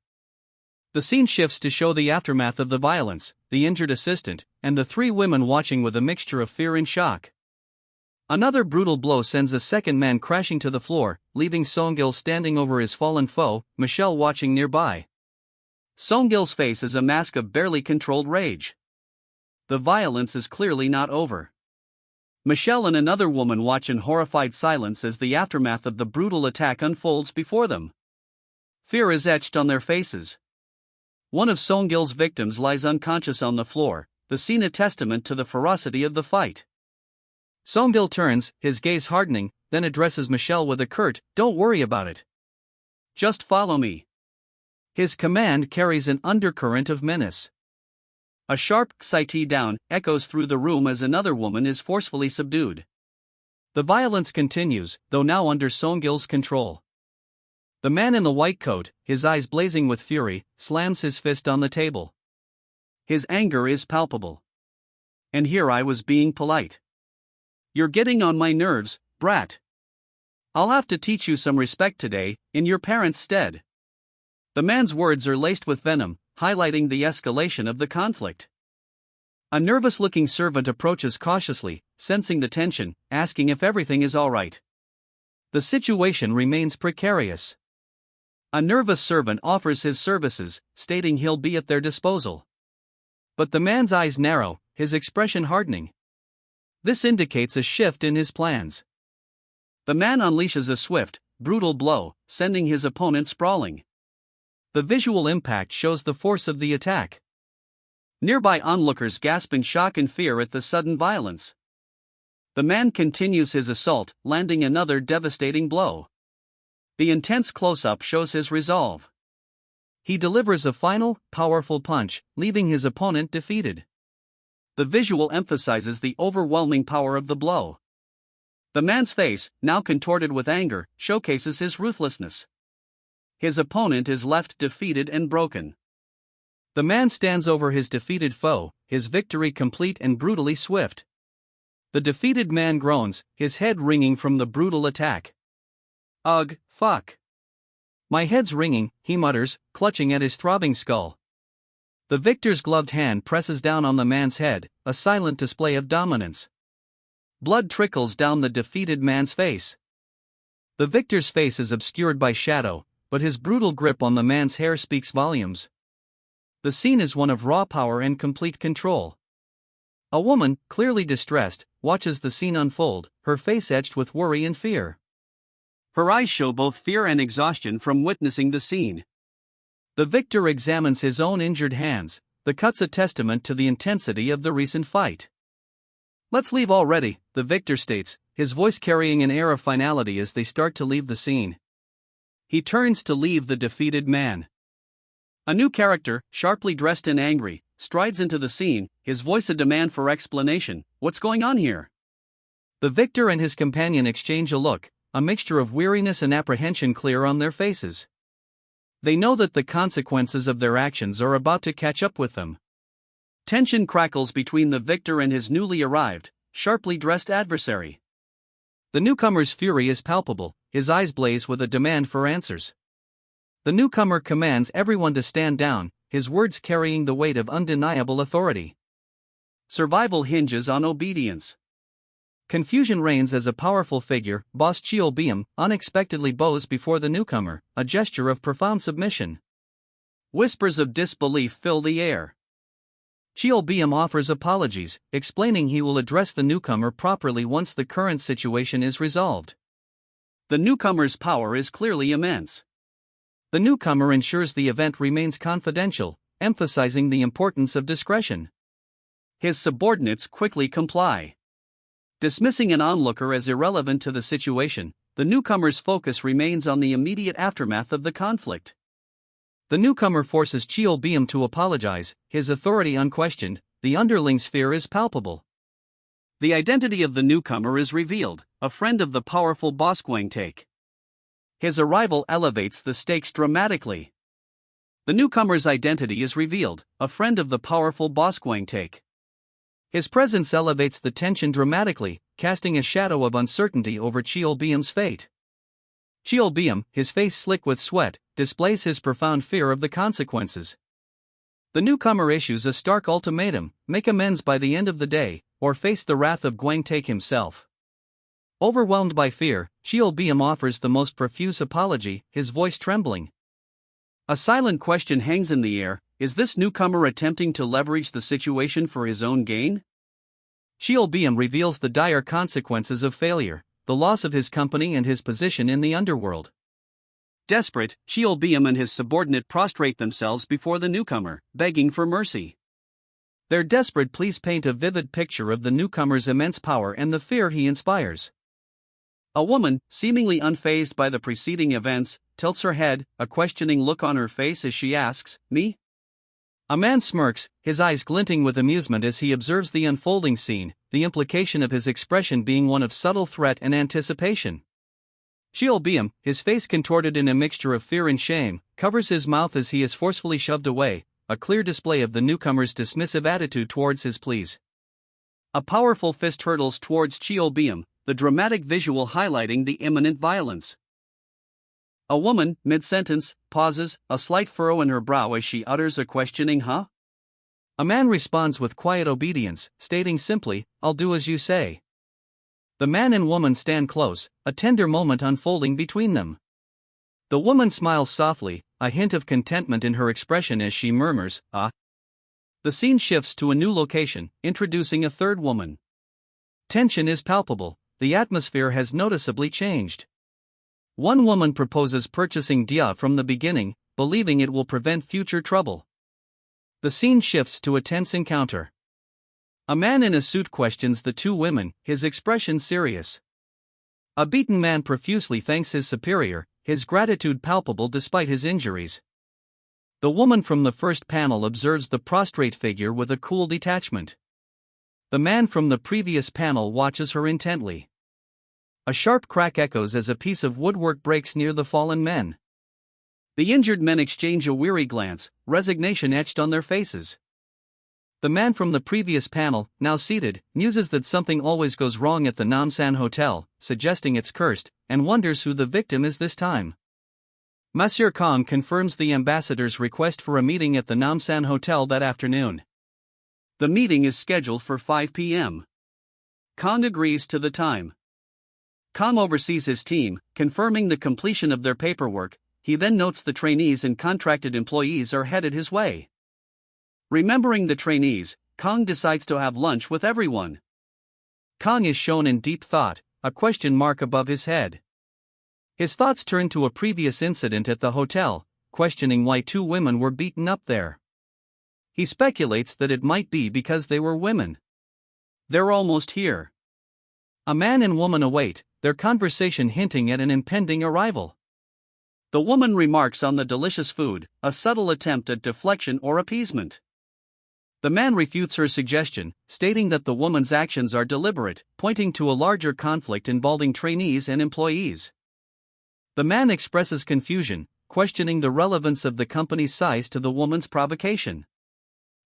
The scene shifts to show the aftermath of the violence, the injured assistant, and the three women watching with a mixture of fear and shock. Another brutal blow sends a second man crashing to the floor, leaving Song-gil standing over his fallen foe, Michelle watching nearby. Song-gil's face is a mask of barely controlled rage. The violence is clearly not over. Michelle and another woman watch in horrified silence as the aftermath of the brutal attack unfolds before them. Fear is etched on their faces. One of Song-gil's victims lies unconscious on the floor, the scene a testament to the ferocity of the fight. Song-gil turns, his gaze hardening, then addresses Michelle with a curt, "Don't worry about it. Just follow me." His command carries an undercurrent of menace. A sharp "Xiiti down" echoes through the room as another woman is forcefully subdued. The violence continues, though now under Song-gil's control. The man in the white coat, his eyes blazing with fury, slams his fist on the table. His anger is palpable. And here I was being polite. You're getting on my nerves, brat. I'll have to teach you some respect today, in your parents' stead. The man's words are laced with venom, highlighting the escalation of the conflict. A nervous-looking servant approaches cautiously, sensing the tension, asking if everything is all right. The situation remains precarious. A nervous servant offers his services, stating he'll be at their disposal. But the man's eyes narrow, his expression hardening. This indicates a shift in his plans. The man unleashes a swift, brutal blow, sending his opponent sprawling. The visual impact shows the force of the attack. Nearby onlookers gasp in shock and fear at the sudden violence. The man continues his assault, landing another devastating blow. The intense close-up shows his resolve. He delivers a final, powerful punch, leaving his opponent defeated. The visual emphasizes the overwhelming power of the blow. The man's face, now contorted with anger, showcases his ruthlessness. His opponent is left defeated and broken. The man stands over his defeated foe, his victory complete and brutally swift. The defeated man groans, his head ringing from the brutal attack. Ugh, fuck. My head's ringing, he mutters, clutching at his throbbing skull. The victor's gloved hand presses down on the man's head, a silent display of dominance. Blood trickles down the defeated man's face. The victor's face is obscured by shadow, but his brutal grip on the man's hair speaks volumes. The scene is one of raw power and complete control. A woman, clearly distressed, watches the scene unfold, her face etched with worry and fear. Her eyes show both fear and exhaustion from witnessing the scene. The victor examines his own injured hands, the cuts a testament to the intensity of the recent fight. Let's leave already, the victor states, his voice carrying an air of finality as they start to leave the scene. He turns to leave the defeated man. A new character, sharply dressed and angry, strides into the scene, his voice a demand for explanation. What's going on here? The victor and his companion exchange a look, a mixture of weariness and apprehension clear on their faces. They know that the consequences of their actions are about to catch up with them. Tension crackles between the victor and his newly arrived, sharply dressed adversary. The newcomer's fury is palpable, his eyes blaze with a demand for answers. The newcomer commands everyone to stand down, his words carrying the weight of undeniable authority. Survival hinges on obedience. Confusion reigns as a powerful figure, Boss Cheolbeam, unexpectedly bows before the newcomer, a gesture of profound submission. Whispers of disbelief fill the air. Cheolbeam offers apologies, explaining he will address the newcomer properly once the current situation is resolved. The newcomer's power is clearly immense. The newcomer ensures the event remains confidential, emphasizing the importance of discretion. His subordinates quickly comply. Dismissing an onlooker as irrelevant to the situation, the newcomer's focus remains on the immediate aftermath of the conflict. The newcomer forces Cheolbeam to apologize, his authority unquestioned, the underling's fear is palpable. The identity of the newcomer is revealed, a friend of the powerful Boss Gwangtaek. His arrival elevates the stakes dramatically. The newcomer's identity is revealed, a friend of the powerful Boss Gwangtaek. His presence elevates the tension dramatically, casting a shadow of uncertainty over Cheolbeam's fate. Cheolbeam, his face slick with sweat, displays his profound fear of the consequences. The newcomer issues a stark ultimatum: make amends by the end of the day, or face the wrath of Gwangtaek himself. Overwhelmed by fear, Cheolbeam offers the most profuse apology, his voice trembling. A silent question hangs in the air: is this newcomer attempting to leverage the situation for his own gain? Cheolbeam reveals the dire consequences of failure, the loss of his company and his position in the underworld. Desperate, Cheolbeam and his subordinate prostrate themselves before the newcomer, begging for mercy. Their desperate pleas paint a vivid picture of the newcomer's immense power and the fear he inspires. A woman, seemingly unfazed by the preceding events, tilts her head, a questioning look on her face as she asks, "Me?" A man smirks, his eyes glinting with amusement as he observes the unfolding scene, the implication of his expression being one of subtle threat and anticipation. Sheolbeam, his face contorted in a mixture of fear and shame, covers his mouth as he is forcefully shoved away, a clear display of the newcomer's dismissive attitude towards his pleas. A powerful fist hurtles towards Sheolbeam, the dramatic visual highlighting the imminent violence. A woman, mid-sentence, pauses, a slight furrow in her brow as she utters a questioning "huh?" A man responds with quiet obedience, stating simply, "I'll do as you say." The man and woman stand close, a tender moment unfolding between them. The woman smiles softly, a hint of contentment in her expression as she murmurs, "Ah." The scene shifts to a new location, introducing a third woman. Tension is palpable, the atmosphere has noticeably changed. One woman proposes purchasing Dia from the beginning, believing it will prevent future trouble. The scene shifts to a tense encounter. A man in a suit questions the two women, his expression serious. A beaten man profusely thanks his superior, his gratitude palpable despite his injuries. The woman from the first panel observes the prostrate figure with a cool detachment. The man from the previous panel watches her intently. A sharp crack echoes as a piece of woodwork breaks near the fallen men. The injured men exchange a weary glance, resignation etched on their faces. The man from the previous panel, now seated, muses that something always goes wrong at the Namsan Hotel, suggesting it's cursed, and wonders who the victim is this time. Monsieur Kong confirms the ambassador's request for a meeting at the Namsan Hotel that afternoon. The meeting is scheduled for 5 p.m. Kong agrees to the time. Kong oversees his team, confirming the completion of their paperwork. He then notes the trainees and contracted employees are headed his way. Remembering the trainees, Kong decides to have lunch with everyone. Kong is shown in deep thought, a question mark above his head. His thoughts turn to a previous incident at the hotel, questioning why two women were beaten up there. He speculates that it might be because they were women. They're almost here. A man and woman await, their conversation hinting at an impending arrival. The woman remarks on the delicious food, a subtle attempt at deflection or appeasement. The man refutes her suggestion, stating that the woman's actions are deliberate, pointing to a larger conflict involving trainees and employees. The man expresses confusion, questioning the relevance of the company's size to the woman's provocation.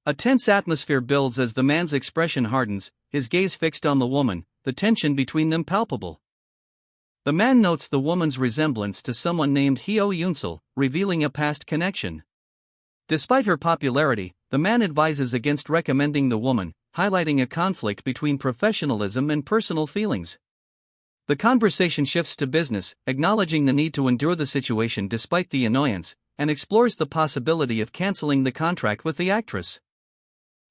A tense atmosphere builds as the man's expression hardens, his gaze fixed on the woman, the tension between them palpable. The man notes the woman's resemblance to someone named Hyo Yunsul, revealing a past connection. Despite her popularity, the man advises against recommending the woman, highlighting a conflict between professionalism and personal feelings. The conversation shifts to business, acknowledging the need to endure the situation despite the annoyance, and explores the possibility of canceling the contract with the actress.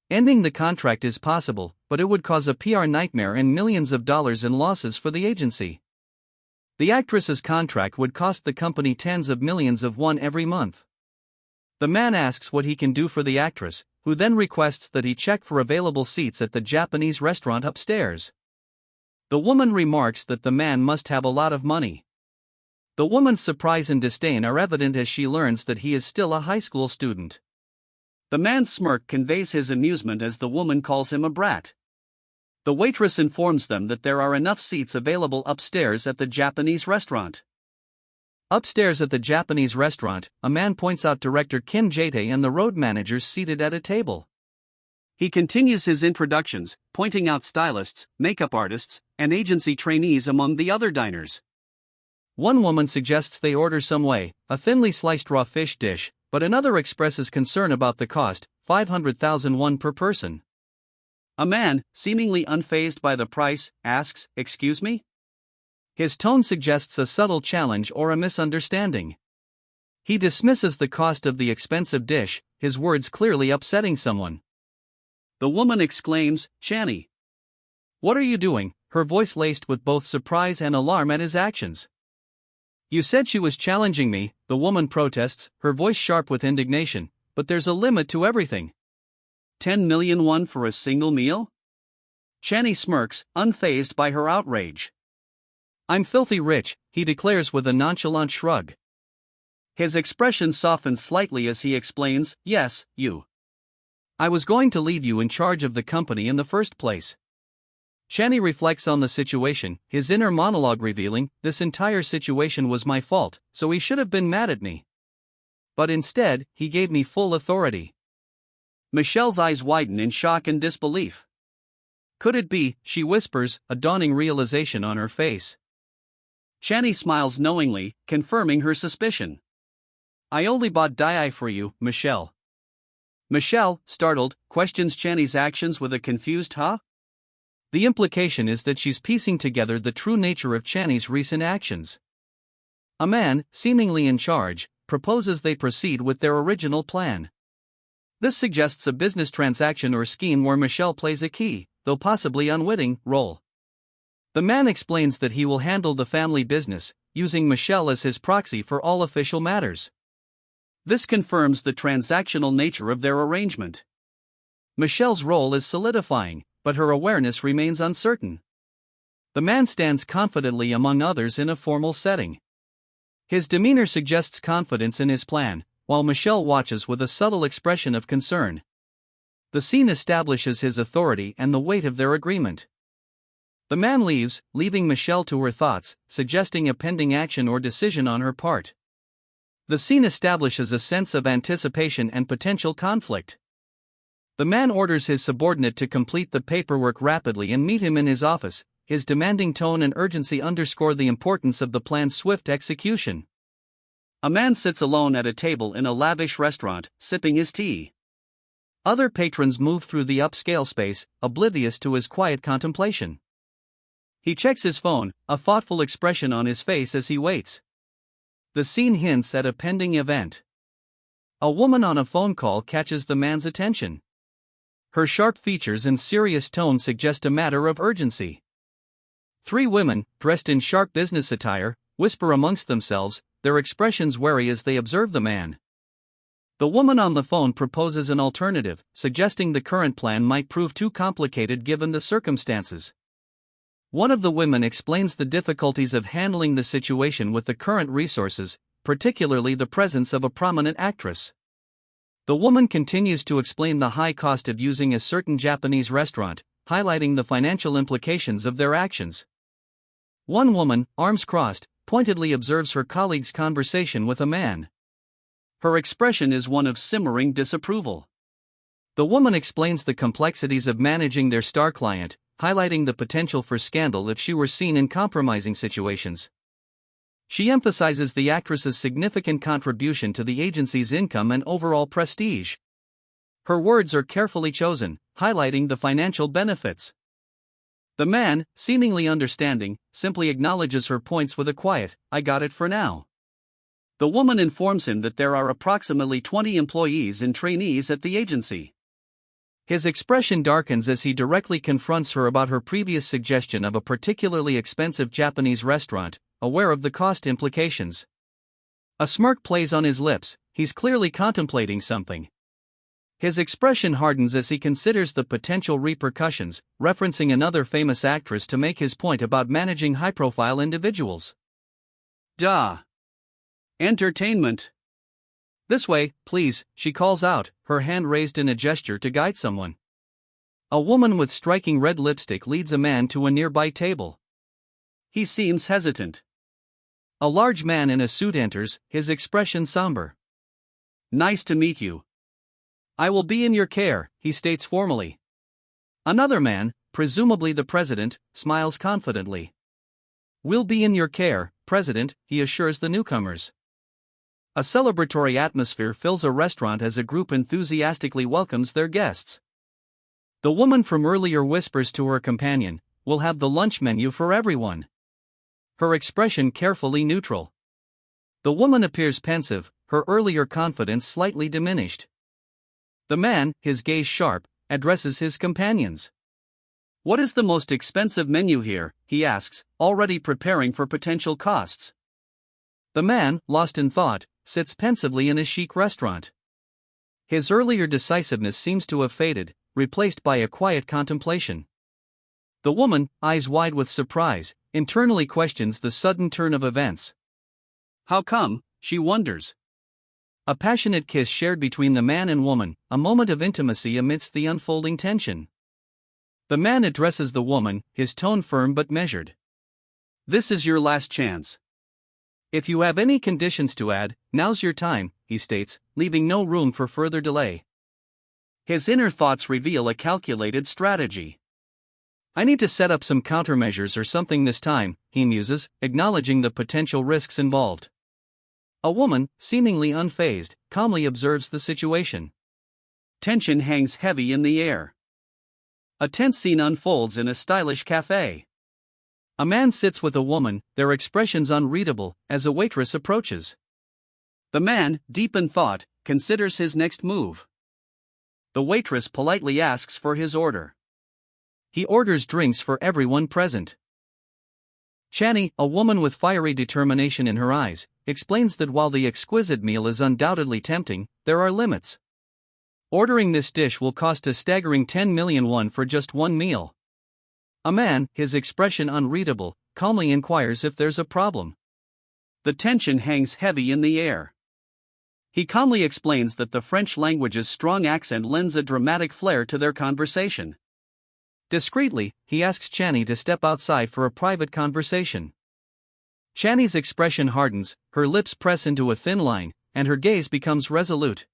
Ending the contract is possible, but it would cause a PR nightmare and millions of dollars in losses for the agency. The actress's contract would cost the company tens of millions of won every month. The man asks what he can do for the actress, who then requests that he check for available seats at the Japanese restaurant upstairs. The woman remarks that the man must have a lot of money. The woman's surprise and disdain are evident as she learns that he is still a high school student. The man's smirk conveys his amusement as the woman calls him a brat. The waitress informs them that there are enough seats available upstairs at the Japanese restaurant. Upstairs at the Japanese restaurant, a man points out director Kim Jae-tae and the road managers seated at a table. He continues his introductions, pointing out stylists, makeup artists, and agency trainees among the other diners. One woman suggests they order some whey, a thinly sliced raw fish dish, but another expresses concern about the cost, 500,000 won per person. A man, seemingly unfazed by the price, asks, "Excuse me?" His tone suggests a subtle challenge or a misunderstanding. He dismisses the cost of the expensive dish, his words clearly upsetting someone. The woman exclaims, "Channy, what are you doing?" her voice laced with both surprise and alarm at his actions. "You said she was challenging me," the woman protests, her voice sharp with indignation, "but there's a limit to everything. 10 million won for a single meal?" Channy smirks, unfazed by her outrage. "I'm filthy rich," he declares with a nonchalant shrug. His expression softens slightly as he explains, "Yes, you. I was going to leave you in charge of the company in the first place. Channy reflects on the situation, his inner monologue revealing, "This entire situation was my fault, so he should have been mad at me. But instead, he gave me full authority." Michelle's eyes widen in shock and disbelief. "Could it be?" she whispers, a dawning realization on her face. Channy smiles knowingly, confirming her suspicion. "I only bought dye for you, Michelle." Michelle, startled, questions Channy's actions with a confused "huh?" The implication is that she's piecing together the true nature of Channy's recent actions. A man, seemingly in charge, proposes they proceed with their original plan. This suggests a business transaction or scheme where Michelle plays a key, though possibly unwitting, role. The man explains that he will handle the family business, using Michelle as his proxy for all official matters. This confirms the transactional nature of their arrangement. Michelle's role is solidifying, but her awareness remains uncertain. The man stands confidently among others in a formal setting. His demeanor suggests confidence in his plan, while Michelle watches with a subtle expression of concern. The scene establishes his authority and the weight of their agreement. The man leaves, leaving Michelle to her thoughts, suggesting a pending action or decision on her part. The scene establishes a sense of anticipation and potential conflict. The man orders his subordinate to complete the paperwork rapidly and meet him in his office. His demanding tone and urgency underscore the importance of the plan's swift execution. A man sits alone at a table in a lavish restaurant, sipping his tea. Other patrons move through the upscale space, oblivious to his quiet contemplation. He checks his phone, a thoughtful expression on his face as he waits. The scene hints at a pending event. A woman on a phone call catches the man's attention. Her sharp features and serious tone suggest a matter of urgency. Three women, dressed in sharp business attire, whisper amongst themselves, their expressions wary as they observe the man. The woman on the phone proposes an alternative, suggesting the current plan might prove too complicated given the circumstances. One of the women explains the difficulties of handling the situation with the current resources, particularly the presence of a prominent actress. The woman continues to explain the high cost of using a certain Japanese restaurant, highlighting the financial implications of their actions. One woman, arms crossed, pointedly observes her colleague's conversation with a man. Her expression is one of simmering disapproval. The woman explains the complexities of managing their star client, highlighting the potential for scandal if she were seen in compromising situations. She emphasizes the actress's significant contribution to the agency's income and overall prestige. Her words are carefully chosen, highlighting the financial benefits. The man, seemingly understanding, simply acknowledges her points with a quiet, "I got it for now." The woman informs him that there are approximately 20 employees and trainees at the agency. His expression darkens as he directly confronts her about her previous suggestion of a particularly expensive Japanese restaurant, aware of the cost implications. A smirk plays on his lips, he's clearly contemplating something. His expression hardens as he considers the potential repercussions, referencing another famous actress to make his point about managing high-profile individuals. Duh. Entertainment. "This way, please," she calls out, her hand raised in a gesture to guide someone. A woman with striking red lipstick leads a man to a nearby table. He seems hesitant. A large man in a suit enters, his expression somber. "Nice to meet you." "I will be in your care," he states formally. Another man, presumably the president, smiles confidently. "We'll be in your care, President," he assures the newcomers. A celebratory atmosphere fills a restaurant as a group enthusiastically welcomes their guests. The woman from earlier whispers to her companion, "We'll have the lunch menu for everyone." Her expression carefully neutral. The woman appears pensive, her earlier confidence slightly diminished. The man, his gaze sharp, addresses his companions. "What is the most expensive menu here?" he asks, already preparing for potential costs. The man, lost in thought, sits pensively in a chic restaurant. His earlier decisiveness seems to have faded, replaced by a quiet contemplation. The woman, eyes wide with surprise, internally questions the sudden turn of events. How come, she wonders. A passionate kiss shared between the man and woman, a moment of intimacy amidst the unfolding tension. The man addresses the woman, his tone firm but measured. This is your last chance. If you have any conditions to add, now's your time, he states, leaving no room for further delay. His inner thoughts reveal a calculated strategy. I need to set up some countermeasures or something this time, he muses, acknowledging the potential risks involved. A woman, seemingly unfazed, calmly observes the situation. Tension hangs heavy in the air. A tense scene unfolds in a stylish cafe. A man sits with a woman, their expressions unreadable, as a waitress approaches. The man, deep in thought, considers his next move. The waitress politely asks for his order. He orders drinks for everyone present. Chani, a woman with fiery determination in her eyes, explains that while the exquisite meal is undoubtedly tempting, there are limits. Ordering this dish will cost a staggering 10 million won for just one meal. A man, his expression unreadable, calmly inquires if there's a problem. The tension hangs heavy in the air. He calmly explains that the French language's strong accent lends a dramatic flair to their conversation. Discreetly, he asks Chani to step outside for a private conversation. Chani's expression hardens, her lips press into a thin line, and her gaze becomes resolute.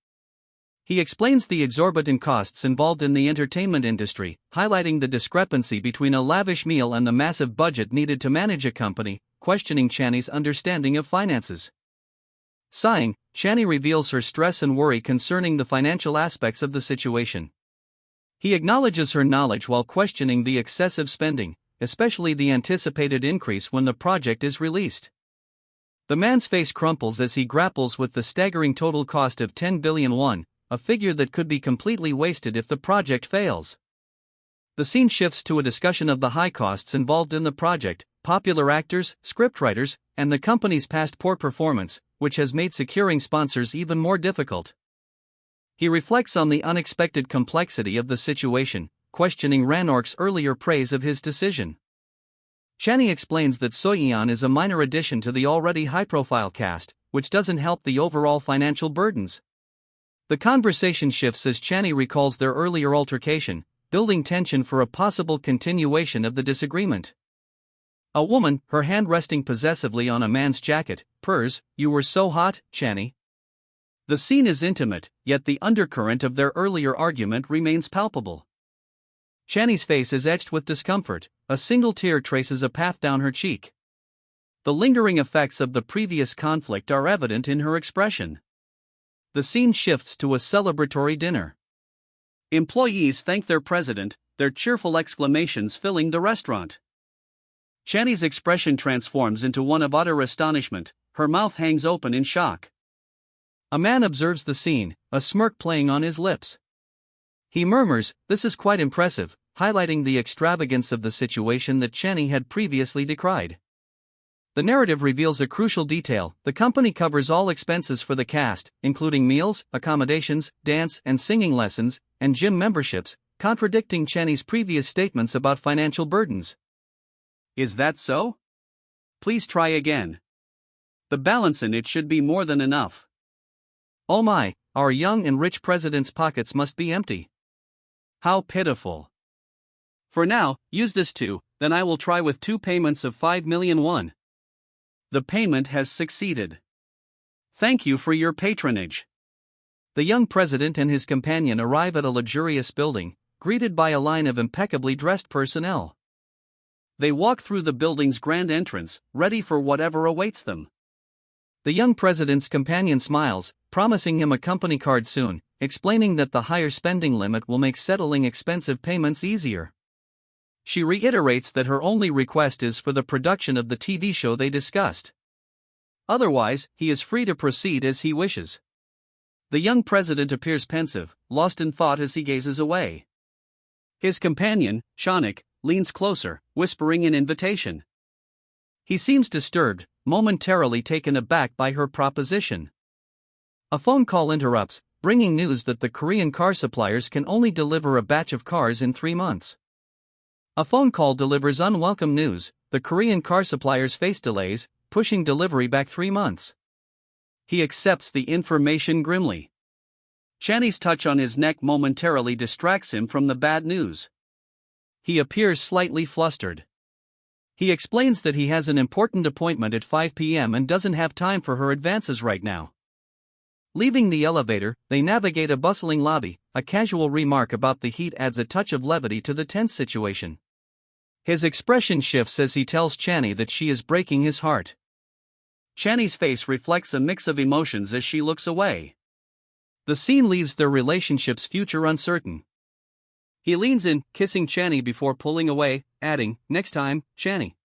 He explains the exorbitant costs involved in the entertainment industry, highlighting the discrepancy between a lavish meal and the massive budget needed to manage a company, questioning Chani's understanding of finances. Sighing, Chani reveals her stress and worry concerning the financial aspects of the situation. He acknowledges her knowledge while questioning the excessive spending, especially the anticipated increase when the project is released. The man's face crumples as he grapples with the staggering total cost of 10 billion won, a figure that could be completely wasted if the project fails. The scene shifts to a discussion of the high costs involved in the project, popular actors, scriptwriters, and the company's past poor performance, which has made securing sponsors even more difficult. He reflects on the unexpected complexity of the situation, questioning Ranork's earlier praise of his decision. Chani explains that Soyeon is a minor addition to the already high-profile cast, which doesn't help the overall financial burdens. The conversation shifts as Chani recalls their earlier altercation, building tension for a possible continuation of the disagreement. A woman, her hand resting possessively on a man's jacket, purrs, "You were so hot, Chani." The scene is intimate, yet the undercurrent of their earlier argument remains palpable. Chani's face is etched with discomfort, a single tear traces a path down her cheek. The lingering effects of the previous conflict are evident in her expression. The scene shifts to a celebratory dinner. Employees thank their president, their cheerful exclamations filling the restaurant. Chani's expression transforms into one of utter astonishment, her mouth hangs open in shock. A man observes the scene, a smirk playing on his lips. He murmurs, "This is quite impressive," highlighting the extravagance of the situation that Chani had previously decried. The narrative reveals a crucial detail: the company covers all expenses for the cast, including meals, accommodations, dance and singing lessons, and gym memberships, contradicting Chani's previous statements about financial burdens. Is that so? Please try again. The balance in it should be more than enough. Oh my, our young and rich president's pockets must be empty. How pitiful. For now, use this too, then I will try with 2 payments of 5 million won. The payment has succeeded. Thank you for your patronage. The young president and his companion arrive at a luxurious building, greeted by a line of impeccably dressed personnel. They walk through the building's grand entrance, ready for whatever awaits them. The young president's companion smiles, promising him a company card soon, explaining that the higher spending limit will make settling expensive payments easier. She reiterates that her only request is for the production of the TV show they discussed. Otherwise, he is free to proceed as he wishes. The young president appears pensive, lost in thought as he gazes away. His companion, Shanik, leans closer, whispering an invitation. He seems disturbed, momentarily taken aback by her proposition. A phone call interrupts, bringing news that the Korean car suppliers can only deliver a batch of cars in 3 months. A phone call delivers unwelcome news: the Korean car suppliers face delays, pushing delivery back 3 months. He accepts the information grimly. Chani's touch on his neck momentarily distracts him from the bad news. he appears slightly flustered. He explains that he has an important appointment at 5 p.m. and doesn't have time for her advances right now. Leaving the elevator, they navigate a bustling lobby. A casual remark about the heat adds a touch of levity to the tense situation. His expression shifts as he tells Chani that she is breaking his heart. Chani's face reflects a mix of emotions as she looks away. The scene leaves their relationship's future uncertain. He leans in, kissing Chani before pulling away, adding, "Next time, Chani."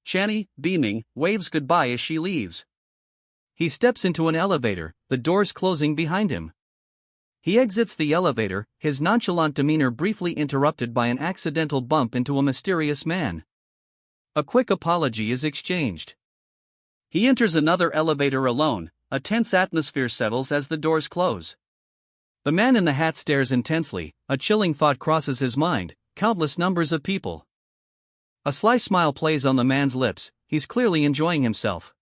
Chani, beaming, waves goodbye as she leaves. He steps into an elevator, the doors closing behind him. He exits the elevator, his nonchalant demeanor briefly interrupted by an accidental bump into a mysterious man. A quick apology is exchanged. He enters another elevator alone. A tense atmosphere settles as the doors close. The man in the hat stares intensely. A chilling thought crosses his mind: countless numbers of people. A sly smile plays on the man's lips. He's clearly enjoying himself.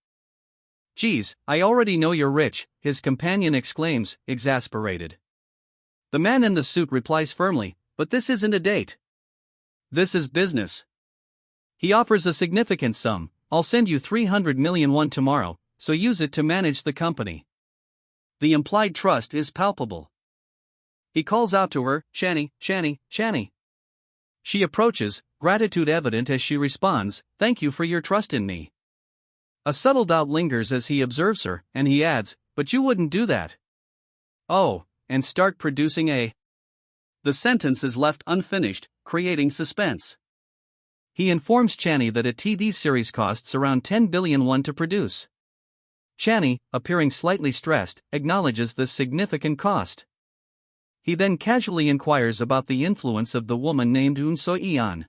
"Geez, I already know you're rich," his companion exclaims, exasperated. The man in the suit replies firmly, "But this isn't a date. This is business." He offers a significant sum. "I'll send you 300 million won tomorrow, so use it to manage the company." The implied trust is palpable. He calls out to her, "Chani, Chani, Chani." She approaches, gratitude evident as she responds, "Thank you for your trust in me." A subtle doubt lingers as he observes her, and he adds, "But you wouldn't do that." "Oh, and start producing a..." The sentence is left unfinished, creating suspense. He informs Chani that a TV series costs around 10 billion won to produce. Chani, appearing slightly stressed, acknowledges this significant cost. He then casually inquires about the influence of the woman named Eun So-yeon.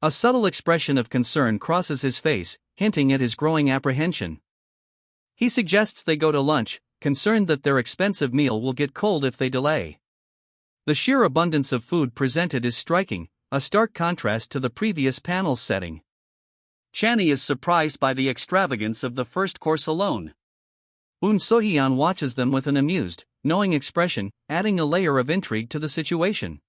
A subtle expression of concern crosses his face, hinting at his growing apprehension. He suggests they go to lunch, concerned that their expensive meal will get cold if they delay. The sheer abundance of food presented is striking, a stark contrast to the previous panel's setting. Chani is surprised by the extravagance of the first course alone. Eun So-yeon watches them with an amused, knowing expression, adding a layer of intrigue to the situation.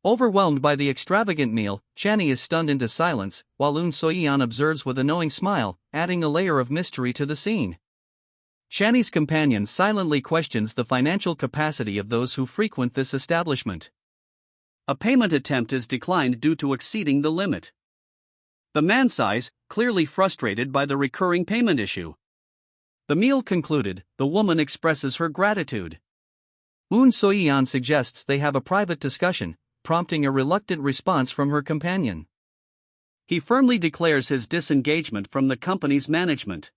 Overwhelmed by the extravagant meal, Chani is stunned into silence, while Eun So-yeon observes with a knowing smile, adding a layer of mystery to the scene. Chani's companion silently questions the financial capacity of those who frequent this establishment. A payment attempt is declined due to exceeding the limit. The man sighs, clearly frustrated by the recurring payment issue. The meal concluded, the woman expresses her gratitude. Eun So-yeon suggests they have a private discussion, prompting a reluctant response from her companion. He firmly declares his disengagement from the company's management.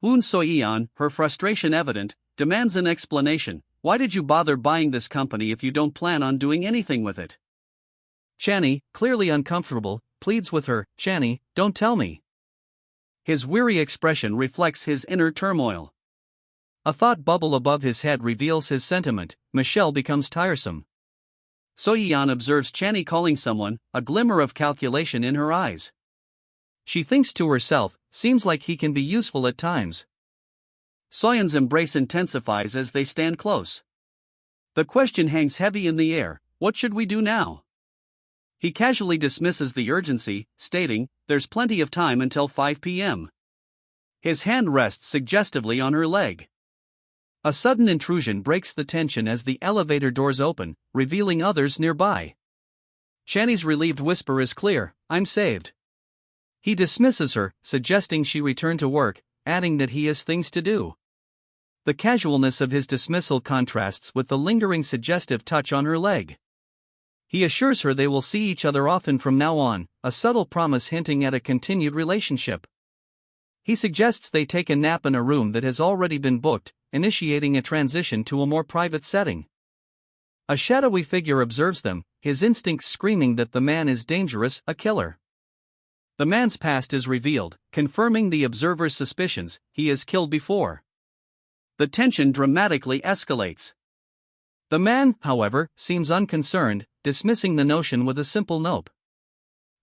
Eun So-yeon, her frustration evident, demands an explanation. "Why did you bother buying this company if you don't plan on doing anything with it?" Chani, clearly uncomfortable, pleads with her, "Chani, don't tell me." His weary expression reflects his inner turmoil. A thought bubble above his head reveals his sentiment: Michelle becomes tiresome. So-yeon observes Chani calling someone, a glimmer of calculation in her eyes. She thinks to herself, seems like he can be useful at times. So-yeon's embrace intensifies as they stand close. The question hangs heavy in the air: what should we do now? He casually dismisses the urgency, stating, "There's plenty of time until 5 p.m. His hand rests suggestively on her leg. A sudden intrusion breaks the tension as the elevator doors open, revealing others nearby. Chani's relieved whisper is clear: "I'm saved." He dismisses her, suggesting she return to work, adding that he has things to do. The casualness of his dismissal contrasts with the lingering suggestive touch on her leg. He assures her they will see each other often from now on, a subtle promise hinting at a continued relationship. He suggests they take a nap in a room that has already been booked, initiating a transition to a more private setting. A shadowy figure observes them, his instincts screaming that the man is dangerous, a killer. The man's past is revealed, confirming the observer's suspicions: he has killed before. The tension dramatically escalates. The man, however, seems unconcerned, dismissing the notion with a simple nope.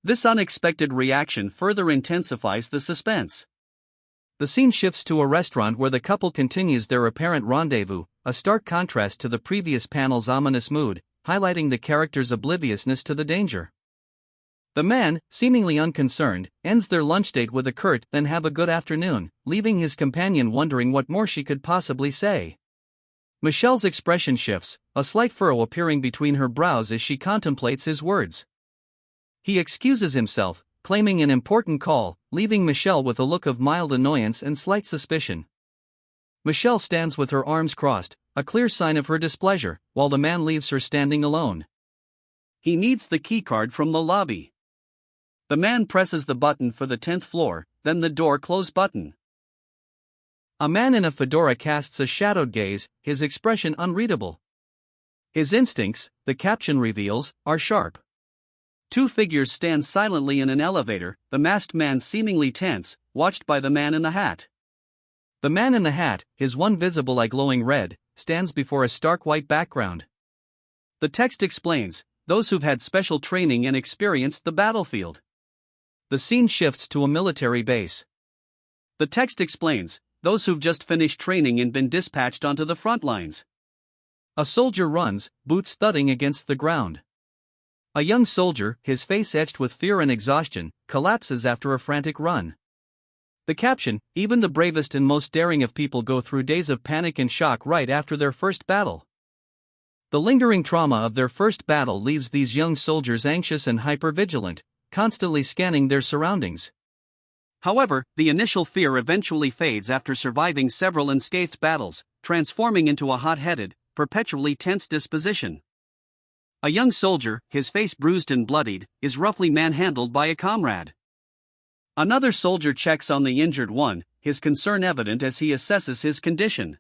This unexpected reaction further intensifies the suspense. The scene shifts to a restaurant where the couple continues their apparent rendezvous, a stark contrast to the previous panel's ominous mood. highlighting the character's obliviousness to the danger. The man, seemingly unconcerned, ends their lunch date with a curt "then have a good afternoon," leaving his companion wondering what more she could possibly say. Michelle's expression shifts, a slight furrow appearing between her brows as she contemplates his words. He excuses himself, claiming an important call, leaving Michelle with a look of mild annoyance and slight suspicion. Michelle stands with her arms crossed, a clear sign of her displeasure, while the man leaves her standing alone. He needs the keycard from the lobby. The man presses the button for the 10th floor, then the door close button. A man in a fedora casts a shadowed gaze, his expression unreadable. His instincts, the caption reveals, are sharp. Two figures stand silently in an elevator, the masked man seemingly tense, watched by the man in the hat. The man in the hat, his one visible eye glowing red, stands before a stark white background. The text explains, those who've had special training and experienced the battlefield. The scene shifts to a military base. The text explains, those who've just finished training and been dispatched onto the front lines. A soldier runs, boots thudding against the ground. A young soldier, his face etched with fear and exhaustion, collapses after a frantic run. The caption, even the bravest and most daring of people go through days of panic and shock right after their first battle. The lingering trauma of their first battle leaves these young soldiers anxious and hyper-vigilant, constantly scanning their surroundings. However, the initial fear eventually fades after surviving several unscathed battles, transforming into a hot-headed, perpetually tense disposition. A young soldier, his face bruised and bloodied, is roughly manhandled by a comrade. Another soldier checks on the injured one, his concern evident as he assesses his condition.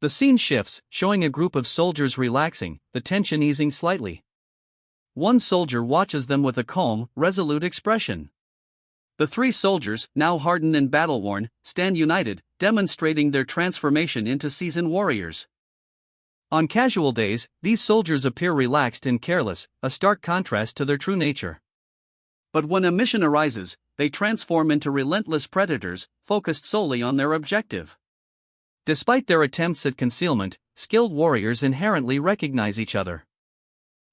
The scene shifts, showing a group of soldiers relaxing, the tension easing slightly. One soldier watches them with a calm, resolute expression. The three soldiers, now hardened and battle-worn, stand united, demonstrating their transformation into seasoned warriors. On casual days, these soldiers appear relaxed and careless, a stark contrast to their true nature. But when a mission arises, they transform into relentless predators, focused solely on their objective. Despite their attempts at concealment, skilled warriors inherently recognize each other.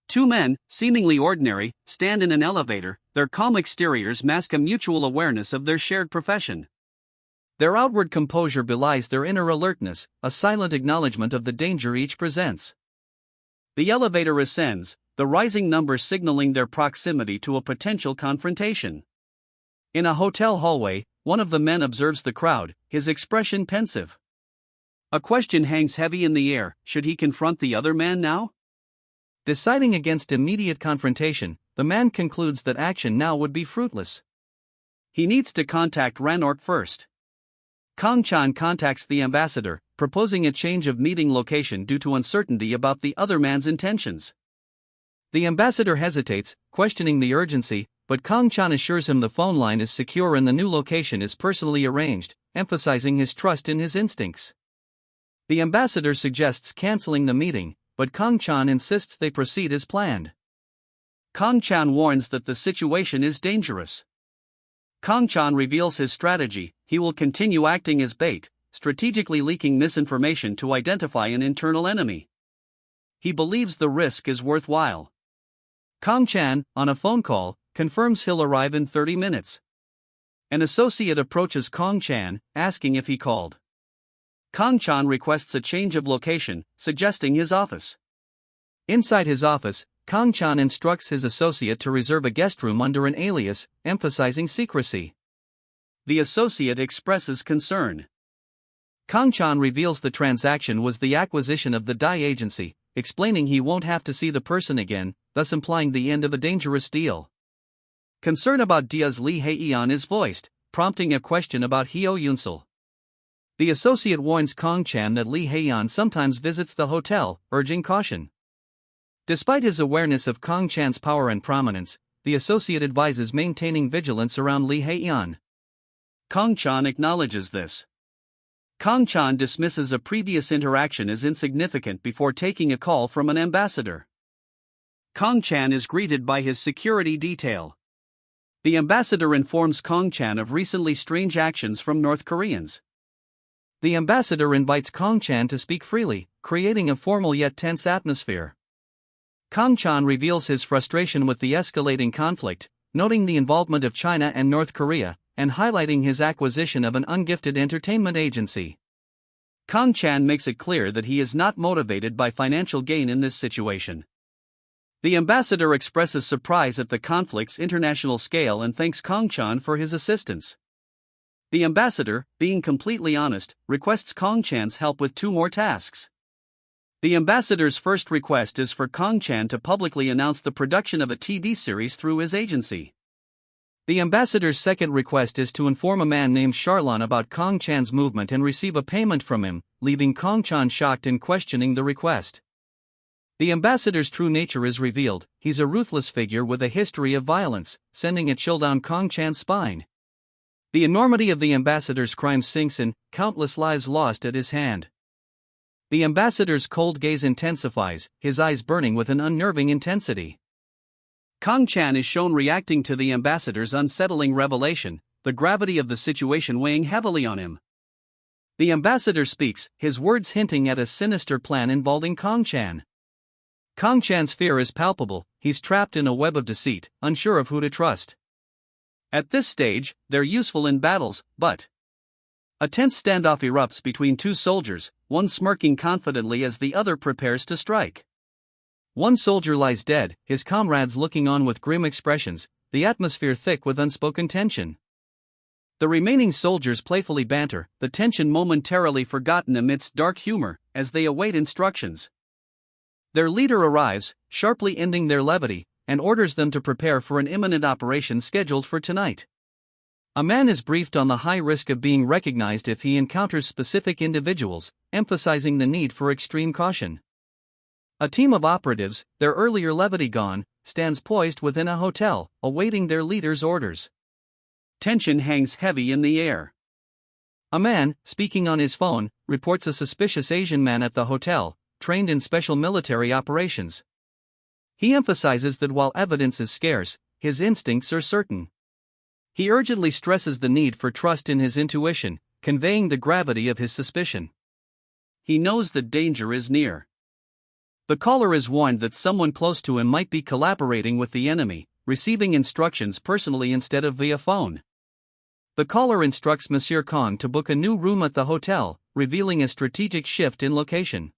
Two men, seemingly ordinary, stand in an elevator, their calm exteriors mask a mutual awareness of their shared profession. Their outward composure belies their inner alertness, a silent acknowledgement of the danger each presents. The elevator ascends, the rising number signaling their proximity to a potential confrontation. In a hotel hallway, one of the men observes the crowd, his expression pensive. A question hangs heavy in the air, should he confront the other man now? Deciding against immediate confrontation, the man concludes that action now would be fruitless. He needs to contact Ranort first. Kang-chan contacts the ambassador, proposing a change of meeting location due to uncertainty about the other man's intentions. The ambassador hesitates, questioning the urgency, but Kang-chan assures him the phone line is secure and the new location is personally arranged, emphasizing his trust in his instincts. The ambassador suggests canceling the meeting, but Kang-chan insists they proceed as planned. Kang-chan warns that the situation is dangerous. Kang-chan reveals his strategy: he will continue acting as bait, strategically leaking misinformation to identify an internal enemy. He believes the risk is worthwhile. Kang-chan, on a phone call, confirms he'll arrive in 30 minutes. An associate approaches Kang-chan, asking if he called. Kang-chan requests a change of location, suggesting his office. Inside his office, Kang-chan instructs his associate to reserve a guest room under an alias, emphasizing secrecy. The associate expresses concern. Kang-chan reveals the transaction was the acquisition of the Dai agency, explaining he won't have to see the person again, thus implying the end of a dangerous deal. Concern about Dia's Lee Hae-yeon is voiced, prompting a question about Hyo Yunsul. The associate warns Kang-chan that Lee Hae-yeon sometimes visits the hotel, urging caution. Despite his awareness of Kang-chan's power and prominence, the associate advises maintaining vigilance around Lee Hae-yeon. Kang-chan acknowledges this. Kang-chan dismisses a previous interaction as insignificant before taking a call from an ambassador. Kang-chan is greeted by his security detail. The ambassador informs Kang-chan of recently strange actions from North Koreans. The ambassador invites Kang-chan to speak freely, creating a formal yet tense atmosphere. Kang Chan reveals his frustration with the escalating conflict, noting the involvement of China and North Korea, and highlighting his acquisition of an ungifted entertainment agency. Kang Chan makes it clear that he is not motivated by financial gain in this situation. The ambassador expresses surprise at the conflict's international scale and thanks Kang Chan for his assistance. The ambassador, being completely honest, requests Kang Chan's help with 2 more tasks. The ambassador's first request is for Kang Chan to publicly announce the production of a TV series through his agency. The ambassador's second request is to inform a man named Charlon about Kang Chan's movement and receive a payment from him, leaving Kang Chan shocked and questioning the request. The ambassador's true nature is revealed. He's a ruthless figure with a history of violence, sending a chill down Kang Chan's spine. The enormity of the ambassador's crimes sinks in, countless lives lost at his hand. The ambassador's cold gaze intensifies, his eyes burning with an unnerving intensity. Kang Chan is shown reacting to the ambassador's unsettling revelation, the gravity of the situation weighing heavily on him. The ambassador speaks, his words hinting at a sinister plan involving Kang Chan. Kang Chan's fear is palpable, he's trapped in a web of deceit, unsure of who to trust. At this stage, they're useful in battles, but a tense standoff erupts between 2 soldiers, one smirking confidently as the other prepares to strike. One soldier lies dead, his comrades looking on with grim expressions, the atmosphere thick with unspoken tension. The remaining soldiers playfully banter, the tension momentarily forgotten amidst dark humor, as they await instructions. Their leader arrives, sharply ending their levity, and orders them to prepare for an imminent operation scheduled for tonight. A man is briefed on the high risk of being recognized if he encounters specific individuals, emphasizing the need for extreme caution. A team of operatives, their earlier levity gone, stands poised within a hotel, awaiting their leader's orders. Tension hangs heavy in the air. A man, speaking on his phone, reports a suspicious Asian man at the hotel, trained in special military operations. He emphasizes that while evidence is scarce, his instincts are certain. He urgently stresses the need for trust in his intuition, conveying the gravity of his suspicion. He knows that danger is near. The caller is warned that someone close to him might be collaborating with the enemy, receiving instructions personally instead of via phone. The caller instructs Monsieur Kang to book a new room at the hotel, revealing a strategic shift in location.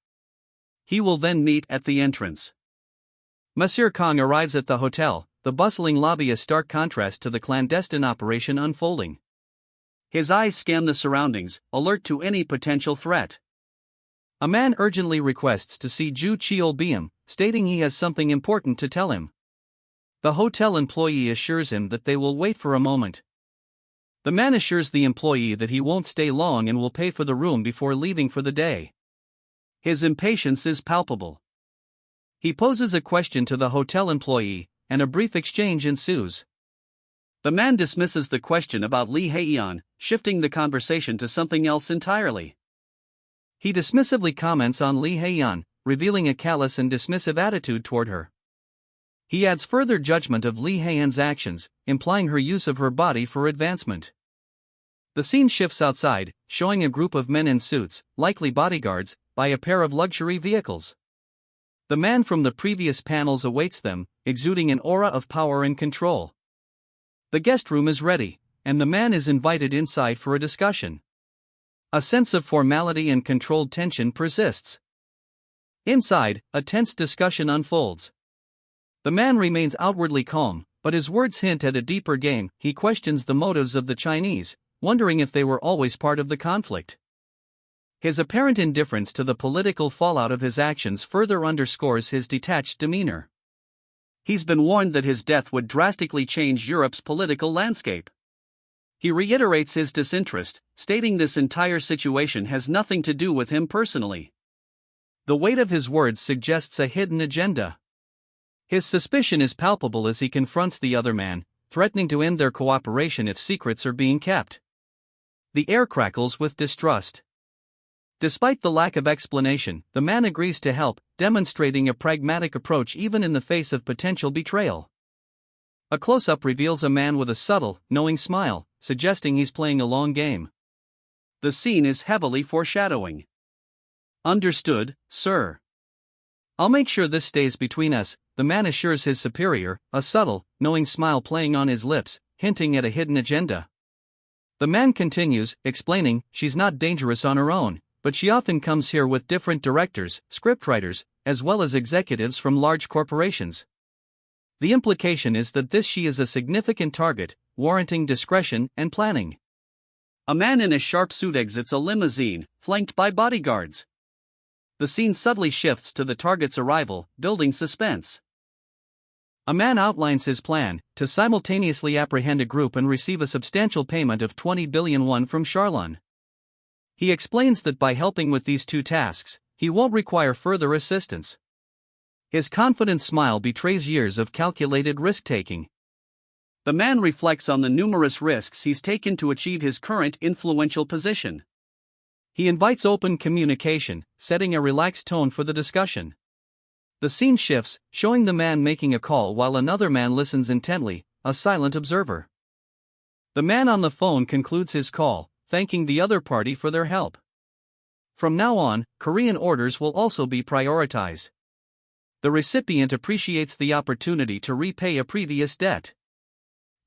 He will then meet at the entrance. Monsieur Kang arrives at the hotel, the bustling lobby a stark contrast to the clandestine operation unfolding. His eyes scan the surroundings, alert to any potential threat. A man urgently requests to see Ju Cheol Beam, stating he has something important to tell him. The hotel employee assures him that they will wait for a moment. The man assures the employee that he won't stay long and will pay for the room before leaving for the day. His impatience is palpable. He poses a question to the hotel employee, and a brief exchange ensues. The man dismisses the question about Lee Haeyeon, shifting the conversation to something else entirely. He dismissively comments on Lee Haeyeon, revealing a callous and dismissive attitude toward her. He adds further judgment of Lee Haeyeon's actions, implying her use of her body for advancement. The scene shifts outside, showing a group of men in suits, likely bodyguards, by a pair of luxury vehicles. The man from the previous panels awaits them, exuding an aura of power and control. The guest room is ready, and the man is invited inside for a discussion. A sense of formality and controlled tension persists. Inside, a tense discussion unfolds. The man remains outwardly calm, but his words hint at a deeper game. He questions the motives of the Chinese, wondering if they were always part of the conflict. His apparent indifference to the political fallout of his actions further underscores his detached demeanor. He's been warned that his death would drastically change Europe's political landscape. He reiterates his disinterest, stating this entire situation has nothing to do with him personally. The weight of his words suggests a hidden agenda. His suspicion is palpable as he confronts the other man, threatening to end their cooperation if secrets are being kept. The air crackles with distrust. Despite the lack of explanation, the man agrees to help, demonstrating a pragmatic approach even in the face of potential betrayal. A close-up reveals a man with a subtle, knowing smile, suggesting he's playing a long game. The scene is heavily foreshadowing. "Understood, sir. I'll make sure this stays between us," the man assures his superior, a subtle, knowing smile playing on his lips, hinting at a hidden agenda. The man continues, explaining, she's not dangerous on her own, but she often comes here with different directors, scriptwriters, as well as executives from large corporations. The implication is that she is a significant target, warranting discretion and planning. A man in a sharp suit exits a limousine, flanked by bodyguards. The scene subtly shifts to the target's arrival, building suspense. A man outlines his plan to simultaneously apprehend a group and receive a substantial payment of 20 billion won from Charlon. He explains that by helping with these two tasks, he won't require further assistance. His confident smile betrays years of calculated risk-taking. The man reflects on the numerous risks he's taken to achieve his current influential position. He invites open communication, setting a relaxed tone for the discussion. The scene shifts, showing the man making a call while another man listens intently, a silent observer. The man on the phone concludes his call, thanking the other party for their help. From now on, Korean orders will also be prioritized. The recipient appreciates the opportunity to repay a previous debt.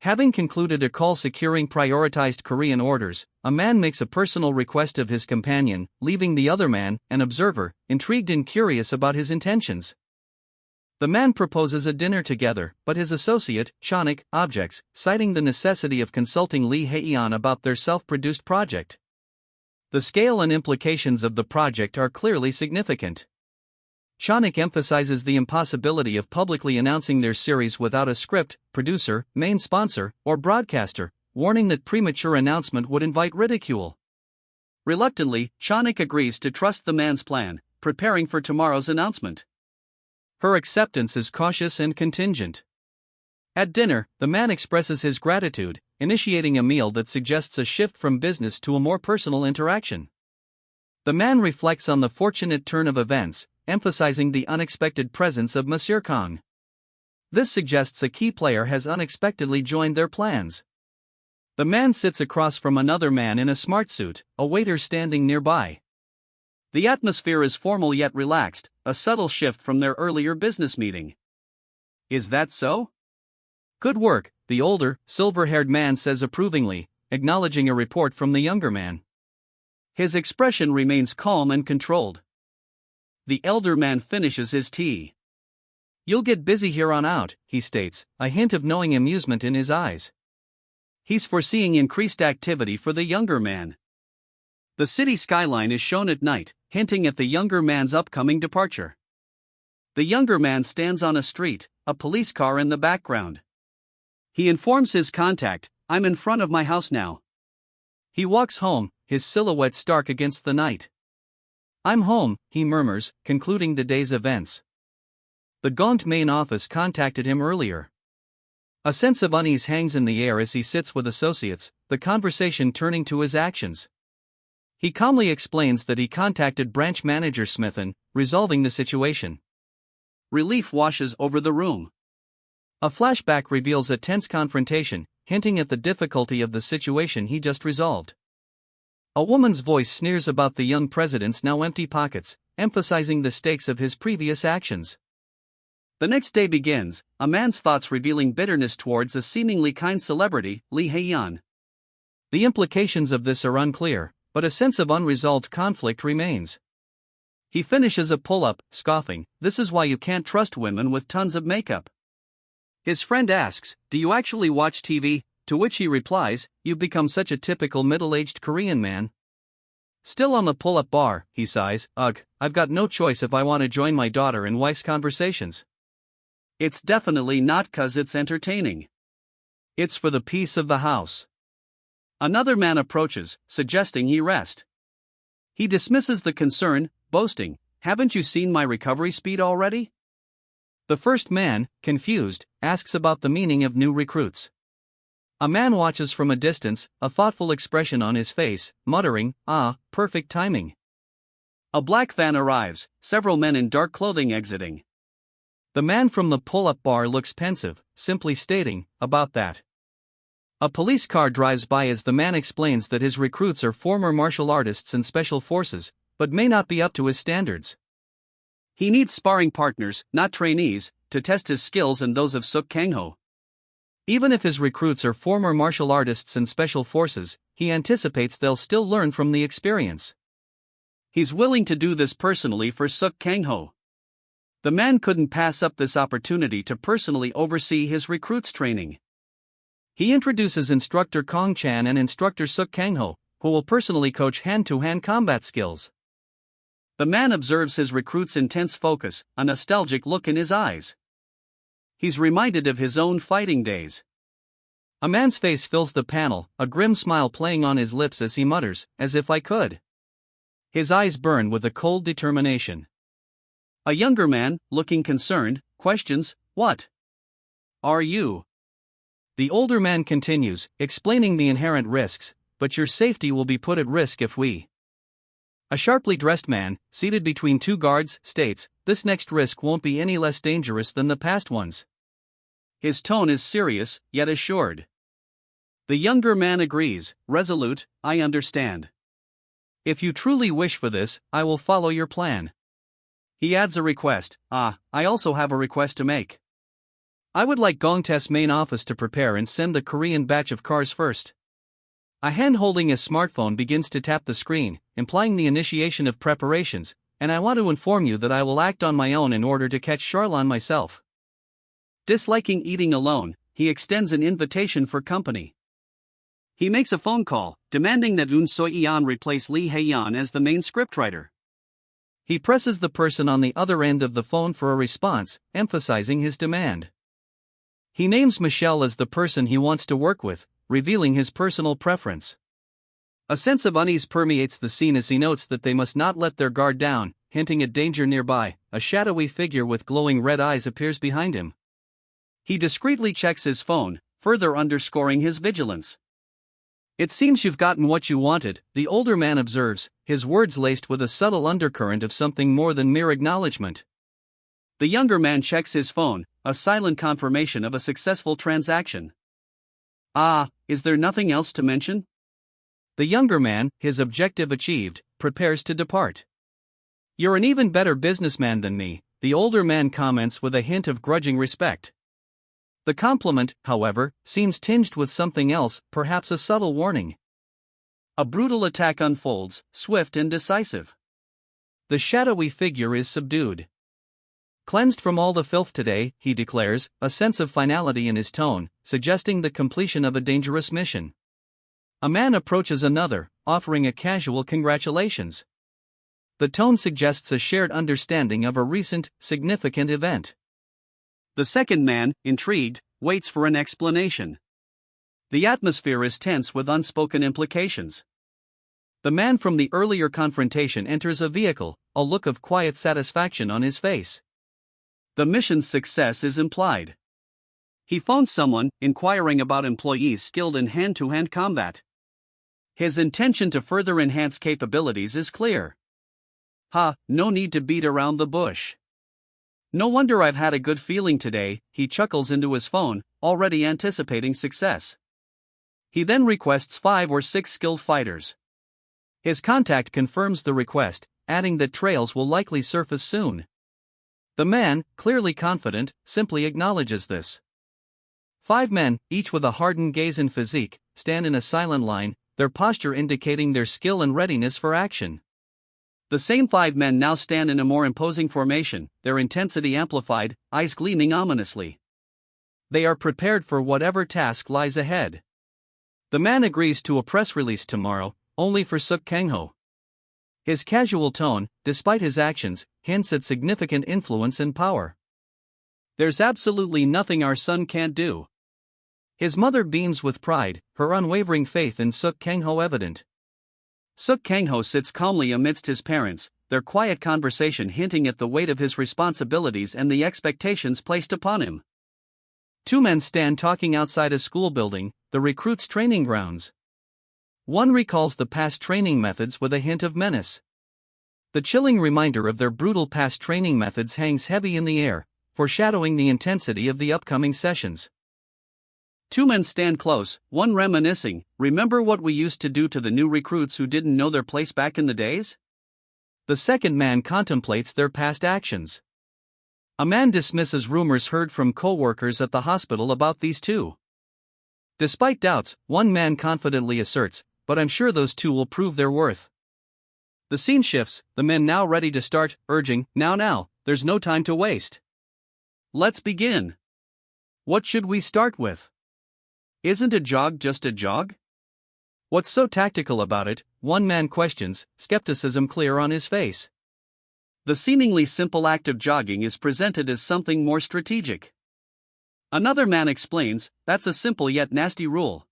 Having concluded a call securing prioritized Korean orders, a man makes a personal request of his companion, leaving the other man, an observer, intrigued and curious about his intentions. The man proposes a dinner together, but his associate, Chonik, objects, citing the necessity of consulting Lee Hae-yeon about their self-produced project. The scale and implications of the project are clearly significant. Chonik emphasizes the impossibility of publicly announcing their series without a script, producer, main sponsor, or broadcaster, warning that premature announcement would invite ridicule. Reluctantly, Chonik agrees to trust the man's plan, preparing for tomorrow's announcement. Her acceptance is cautious and contingent. At dinner, the man expresses his gratitude, initiating a meal that suggests a shift from business to a more personal interaction. The man reflects on the fortunate turn of events, emphasizing the unexpected presence of Monsieur Kong. This suggests a key player has unexpectedly joined their plans. The man sits across from another man in a smart suit, a waiter standing nearby. The atmosphere is formal yet relaxed, a subtle shift from their earlier business meeting. Is that so? Good work, the older, silver-haired man says approvingly, acknowledging a report from the younger man. His expression remains calm and controlled. The elder man finishes his tea. You'll get busy here on out, he states, a hint of knowing amusement in his eyes. He's foreseeing increased activity for the younger man. The city skyline is shown at night, hinting at the younger man's upcoming departure. The younger man stands on a street, a police car in the background. He informs his contact, I'm in front of my house now. He walks home, his silhouette stark against the night. I'm home, he murmurs, concluding the day's events. The gaunt main office contacted him earlier. A sense of unease hangs in the air as he sits with associates, the conversation turning to his actions. He calmly explains that he contacted branch manager Smithen, resolving the situation. Relief washes over the room. A flashback reveals a tense confrontation, hinting at the difficulty of the situation he just resolved. A woman's voice sneers about the young president's now empty pockets, emphasizing the stakes of his previous actions. The next day begins, a man's thoughts revealing bitterness towards a seemingly kind celebrity, Lee Hae-yeon. The implications of this are unclear, but a sense of unresolved conflict remains. He finishes a pull-up, scoffing, "This is why you can't trust women with tons of makeup." His friend asks, "Do you actually watch TV?" To which he replies, "You've become such a typical middle-aged Korean man." Still on the pull-up bar, he sighs, "Ugh, I've got no choice if I want to join my daughter and wife's conversations. It's definitely not 'cause it's entertaining. It's for the peace of the house." Another man approaches, suggesting he rest. He dismisses the concern, boasting, "Haven't you seen my recovery speed already?" The first man, confused, asks about the meaning of new recruits. A man watches from a distance, a thoughtful expression on his face, muttering, "Ah, perfect timing." A black van arrives, several men in dark clothing exiting. The man from the pull-up bar looks pensive, simply stating, "About that." A police car drives by as the man explains that his recruits are former martial artists and special forces, but may not be up to his standards. He needs sparring partners, not trainees, to test his skills and those of Suk Kang-ho. Even if his recruits are former martial artists and special forces, he anticipates they'll still learn from the experience. He's willing to do this personally for Suk Kang-ho. The man couldn't pass up this opportunity to personally oversee his recruits' training. He introduces Instructor Kong Chan and Instructor Suk Kang-ho, who will personally coach hand-to-hand combat skills. The man observes his recruit's intense focus, a nostalgic look in his eyes. He's reminded of his own fighting days. A man's face fills the panel, a grim smile playing on his lips as he mutters, "As if I could." His eyes burn with a cold determination. A younger man, looking concerned, questions, "What are you?" The older man continues, explaining the inherent risks, "But your safety will be put at risk if we." A sharply dressed man, seated between two guards, states, "This next risk won't be any less dangerous than the past ones." His tone is serious, yet assured. The younger man agrees, resolute, "I understand. If you truly wish for this, I will follow your plan." He adds a request, I also have a request to make. I would like Gongtae's main office to prepare and send the Korean batch of cars first. A hand holding a smartphone begins to tap the screen, implying the initiation of preparations, and I want to inform you that I will act on my own in order to catch Charlon myself. Disliking eating alone, he extends an invitation for company. He makes a phone call, demanding that Eun Seo-yeon replace Lee Hae-yeon as the main scriptwriter. He presses the person on the other end of the phone for a response, emphasizing his demand. He names Michelle as the person he wants to work with, revealing his personal preference. A sense of unease permeates the scene as he notes that they must not let their guard down, hinting at danger nearby. A shadowy figure with glowing red eyes appears behind him. He discreetly checks his phone, further underscoring his vigilance. "It seems you've gotten what you wanted," the older man observes, his words laced with a subtle undercurrent of something more than mere acknowledgement. The younger man checks his phone, a silent confirmation of a successful transaction. Is there nothing else to mention? The younger man, his objective achieved, prepares to depart. "You're an even better businessman than me," the older man comments with a hint of grudging respect. The compliment, however, seems tinged with something else, perhaps a subtle warning. A brutal attack unfolds, swift and decisive. The shadowy figure is subdued. "Cleansed from all the filth today," he declares, a sense of finality in his tone, suggesting the completion of a dangerous mission. A man approaches another, offering a casual congratulations. The tone suggests a shared understanding of a recent, significant event. The second man, intrigued, waits for an explanation. The atmosphere is tense with unspoken implications. The man from the earlier confrontation enters a vehicle, a look of quiet satisfaction on his face. The mission's success is implied. He phones someone, inquiring about employees skilled in hand-to-hand combat. His intention to further enhance capabilities is clear. No need to beat around the bush. "No wonder I've had a good feeling today," he chuckles into his phone, already anticipating success. He then requests 5 or 6 skilled fighters. His contact confirms the request, adding that trails will likely surface soon. The man, clearly confident, simply acknowledges this. 5 men, each with a hardened gaze and physique, stand in a silent line, their posture indicating their skill and readiness for action. The same 5 men now stand in a more imposing formation, their intensity amplified, eyes gleaming ominously. They are prepared for whatever task lies ahead. The man agrees to a press release tomorrow, only for Suk Kang-ho. His casual tone, despite his actions, hints at significant influence and power. "There's absolutely nothing our son can't do." His mother beams with pride, her unwavering faith in Suk Kang-ho evident. Suk Kang-ho sits calmly amidst his parents, their quiet conversation hinting at the weight of his responsibilities and the expectations placed upon him. 2 men stand talking outside a school building, the recruits' training grounds. One recalls the past training methods with a hint of menace. The chilling reminder of their brutal past training methods hangs heavy in the air, foreshadowing the intensity of the upcoming sessions. 2 men stand close, one reminiscing, "Remember what we used to do to the new recruits who didn't know their place back in the days?" The second man contemplates their past actions. A man dismisses rumors heard from co-workers at the hospital about these two. Despite doubts, one man confidently asserts, "But I'm sure those two will prove their worth." The scene shifts, the men now ready to start, urging, Now, there's no time to waste. Let's begin. What should we start with? Isn't a jog just a jog? What's so tactical about it? One man questions, skepticism clear on his face. The seemingly simple act of jogging is presented as something more strategic. Another man explains, that's a simple yet nasty rule.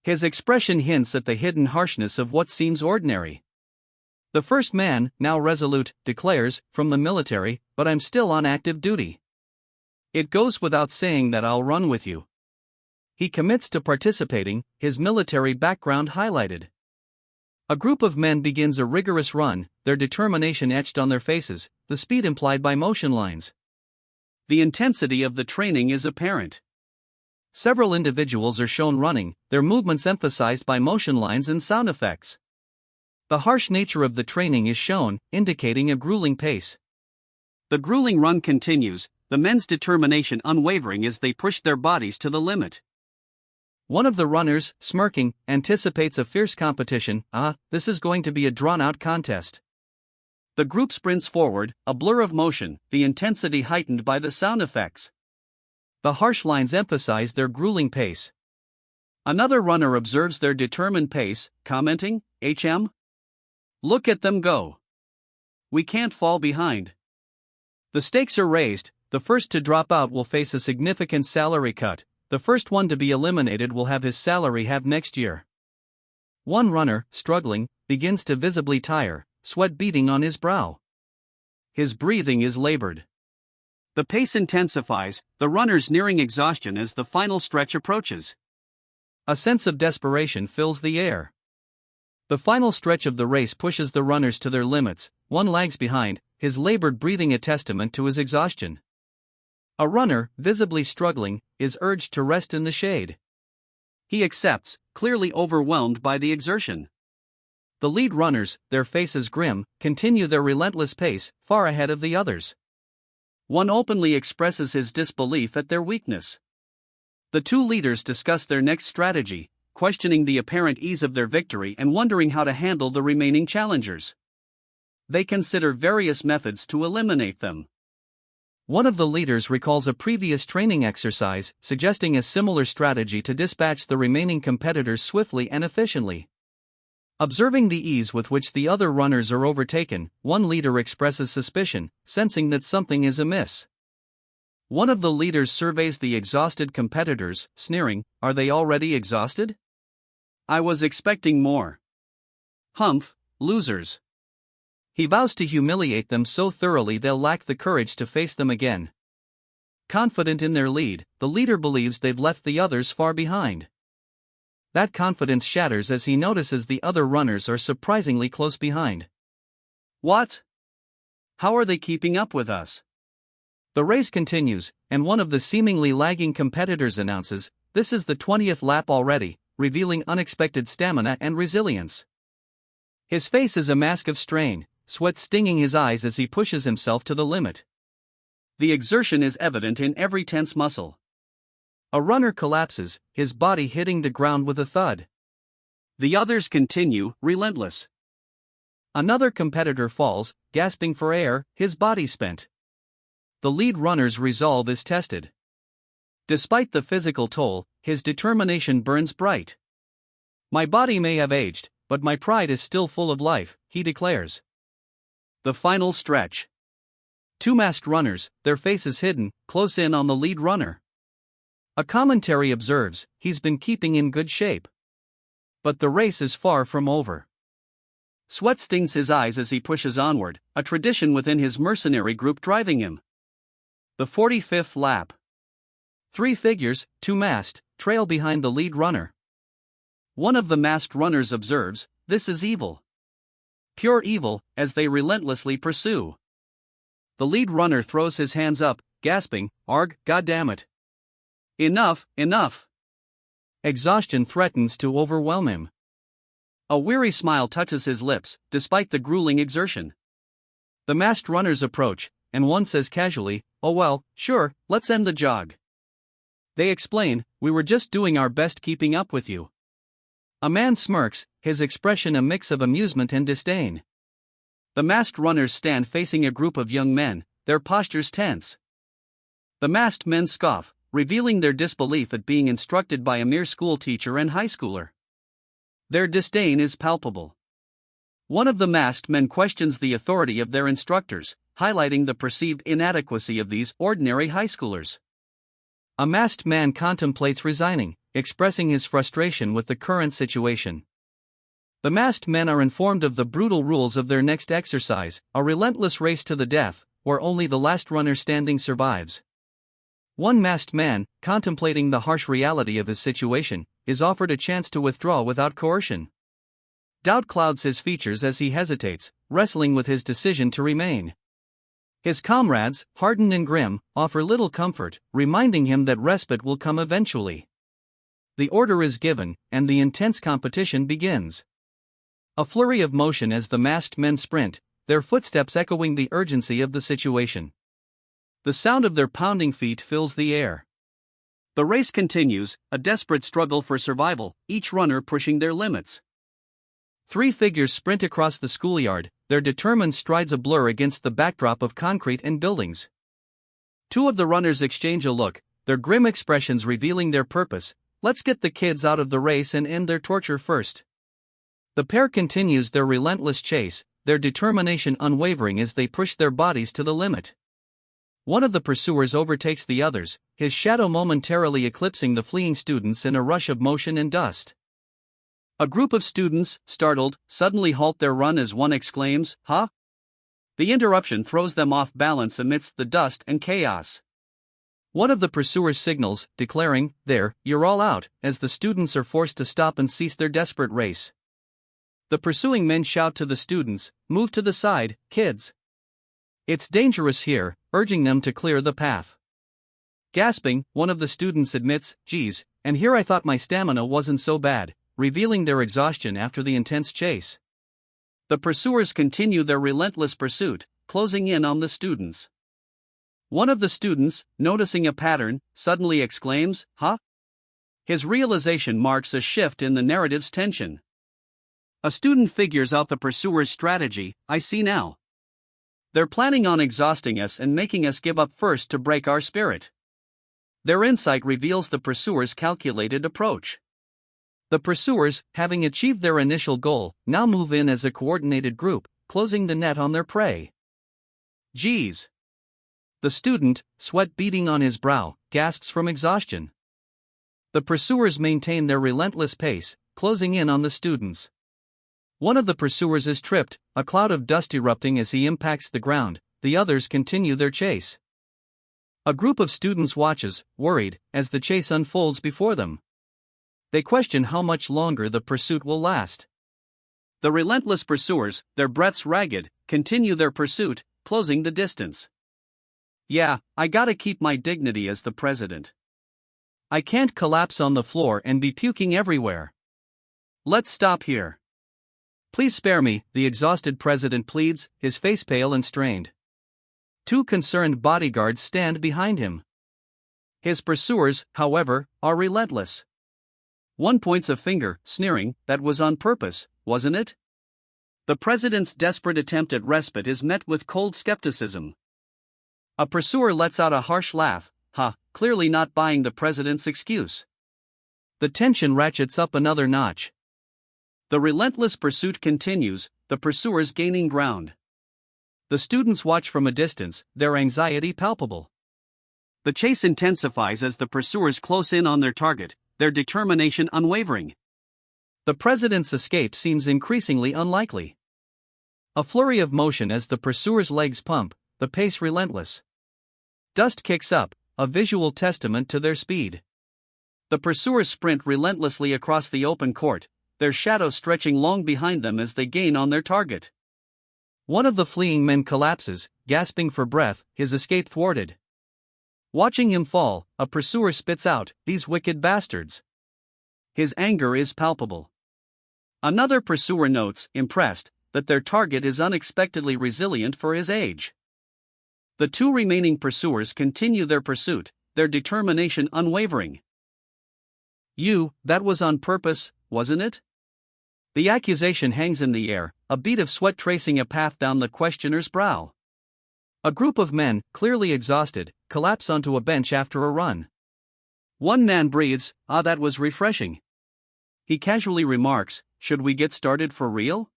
His expression hints at the hidden harshness of what seems ordinary. The first man, now resolute, declares, from the military, but I'm still on active duty. It goes without saying that I'll run with you. He commits to participating, his military background highlighted. A group of men begins a rigorous run, their determination etched on their faces, the speed implied by motion lines. The intensity of the training is apparent. Several individuals are shown running, their movements emphasized by motion lines and sound effects. The harsh nature of the training is shown, indicating a grueling pace. The grueling run continues, the men's determination unwavering as they push their bodies to the limit. One of the runners, smirking, anticipates a fierce competition. This is going to be a drawn-out contest. The group sprints forward, a blur of motion, the intensity heightened by the sound effects. The harsh lines emphasize their grueling pace. Another runner observes their determined pace, commenting, Look at them go. We can't fall behind. The stakes are raised, the first to drop out will face a significant salary cut. The first one to be eliminated will have his salary halved next year. One runner, struggling, begins to visibly tire, sweat beading on his brow. His breathing is labored. The pace intensifies, the runners nearing exhaustion as the final stretch approaches. A sense of desperation fills the air. The final stretch of the race pushes the runners to their limits, one lags behind, his labored breathing a testament to his exhaustion. A runner, visibly struggling, is urged to rest in the shade. He accepts, clearly overwhelmed by the exertion. The lead runners, their faces grim, continue their relentless pace, far ahead of the others. One openly expresses his disbelief at their weakness. The two leaders discuss their next strategy, questioning the apparent ease of their victory and wondering how to handle the remaining challengers. They consider various methods to eliminate them. One of the leaders recalls a previous training exercise, suggesting a similar strategy to dispatch the remaining competitors swiftly and efficiently. Observing the ease with which the other runners are overtaken, one leader expresses suspicion, sensing that something is amiss. One of the leaders surveys the exhausted competitors, sneering, "Are they already exhausted? I was expecting more. Humph, losers." He vows to humiliate them so thoroughly they'll lack the courage to face them again. Confident in their lead, the leader believes they've left the others far behind. That confidence shatters as he notices the other runners are surprisingly close behind. What? How are they keeping up with us? The race continues, and one of the seemingly lagging competitors announces, "This is the 20th lap already," revealing unexpected stamina and resilience. His face is a mask of strain, sweat stinging his eyes as he pushes himself to the limit. The exertion is evident in every tense muscle. A runner collapses, his body hitting the ground with a thud. The others continue, relentless. Another competitor falls, gasping for air, his body spent. The lead runner's resolve is tested. Despite the physical toll, his determination burns bright. "My body may have aged, but my pride is still full of life," he declares. The final stretch. Two masked runners, their faces hidden, close in on the lead runner. A commentary observes, he's been keeping in good shape. But the race is far from over. Sweat stings his eyes as he pushes onward, a tradition within his mercenary group driving him. The 45th lap. Three figures, two masked, trail behind the lead runner. One of the masked runners observes, "This is evil. Pure evil," as they relentlessly pursue. The lead runner throws his hands up, gasping, "Arg, goddammit. Enough, enough." Exhaustion threatens to overwhelm him. A weary smile touches his lips, despite the grueling exertion. The masked runners approach, and one says casually, "Oh well, sure, let's end the jog." They explain, "We were just doing our best keeping up with you." A man smirks, his expression a mix of amusement and disdain. The masked runners stand facing a group of young men, their postures tense. The masked men scoff, revealing their disbelief at being instructed by a mere school teacher and high schooler. Their disdain is palpable. One of the masked men questions the authority of their instructors, highlighting the perceived inadequacy of these ordinary high schoolers. A masked man contemplates resigning, expressing his frustration with the current situation. The masked men are informed of the brutal rules of their next exercise, a relentless race to the death, where only the last runner standing survives. One masked man, contemplating the harsh reality of his situation, is offered a chance to withdraw without coercion. Doubt clouds his features as he hesitates, wrestling with his decision to remain. His comrades, hardened and grim, offer little comfort, reminding him that respite will come eventually. The order is given, and the intense competition begins. A flurry of motion as the masked men sprint, their footsteps echoing the urgency of the situation. The sound of their pounding feet fills the air. The race continues, a desperate struggle for survival, each runner pushing their limits. 3 figures sprint across the schoolyard, their determined strides a blur against the backdrop of concrete and buildings. 2 of the runners exchange a look, their grim expressions revealing their purpose: "Let's get the kids out of the race and end their torture first." The pair continues their relentless chase, their determination unwavering as they push their bodies to the limit. One of the pursuers overtakes the others, his shadow momentarily eclipsing the fleeing students in a rush of motion and dust. A group of students, startled, suddenly halt their run as one exclaims, "Huh?" The interruption throws them off balance amidst the dust and chaos. One of the pursuers signals, declaring, "There, you're all out," as the students are forced to stop and cease their desperate race. The pursuing men shout to the students, "Move to the side, kids. It's dangerous here," urging them to clear the path. Gasping, one of the students admits, "Geez, and here I thought my stamina wasn't so bad," revealing their exhaustion after the intense chase. The pursuers continue their relentless pursuit, closing in on the students. One of the students, noticing a pattern, suddenly exclaims, "Huh?" His realization marks a shift in the narrative's tension. A student figures out the pursuer's strategy. "I see now. They're planning on exhausting us and making us give up first to break our spirit." Their insight reveals the pursuer's calculated approach. The pursuers, having achieved their initial goal, now move in as a coordinated group, closing the net on their prey. "Geez." The student, sweat beading on his brow, gasps from exhaustion. The pursuers maintain their relentless pace, closing in on the students. One of the pursuers is tripped, a cloud of dust erupting as he impacts the ground. The others continue their chase. A group of students watches, worried, as the chase unfolds before them. They question how much longer the pursuit will last. The relentless pursuers, their breaths ragged, continue their pursuit, closing the distance. "Yeah, I gotta keep my dignity as the president. I can't collapse on the floor and be puking everywhere. Let's stop here. Please spare me," the exhausted president pleads, his face pale and strained. 2 concerned bodyguards stand behind him. His pursuers, however, are relentless. One points a finger, sneering, "That was on purpose, wasn't it?" The president's desperate attempt at respite is met with cold skepticism. A pursuer lets out a harsh laugh, clearly not buying the president's excuse. The tension ratchets up another notch. The relentless pursuit continues, the pursuers gaining ground. The students watch from a distance, their anxiety palpable. The chase intensifies as the pursuers close in on their target, their determination unwavering. The president's escape seems increasingly unlikely. A flurry of motion as the pursuers' legs pump, the pace relentless. Dust kicks up, a visual testament to their speed. The pursuers sprint relentlessly across the open court, their shadows stretching long behind them as they gain on their target. One of the fleeing men collapses, gasping for breath, his escape thwarted. Watching him fall, a pursuer spits out, "These wicked bastards." His anger is palpable. Another pursuer notes, impressed, that their target is unexpectedly resilient for his age. The two remaining pursuers continue their pursuit, their determination unwavering. That was on purpose, wasn't it? The accusation hangs in the air, a bead of sweat tracing a path down the questioner's brow. A group of men, clearly exhausted, collapse onto a bench after a run. One man breathes, that was refreshing. He casually remarks, should we get started for real?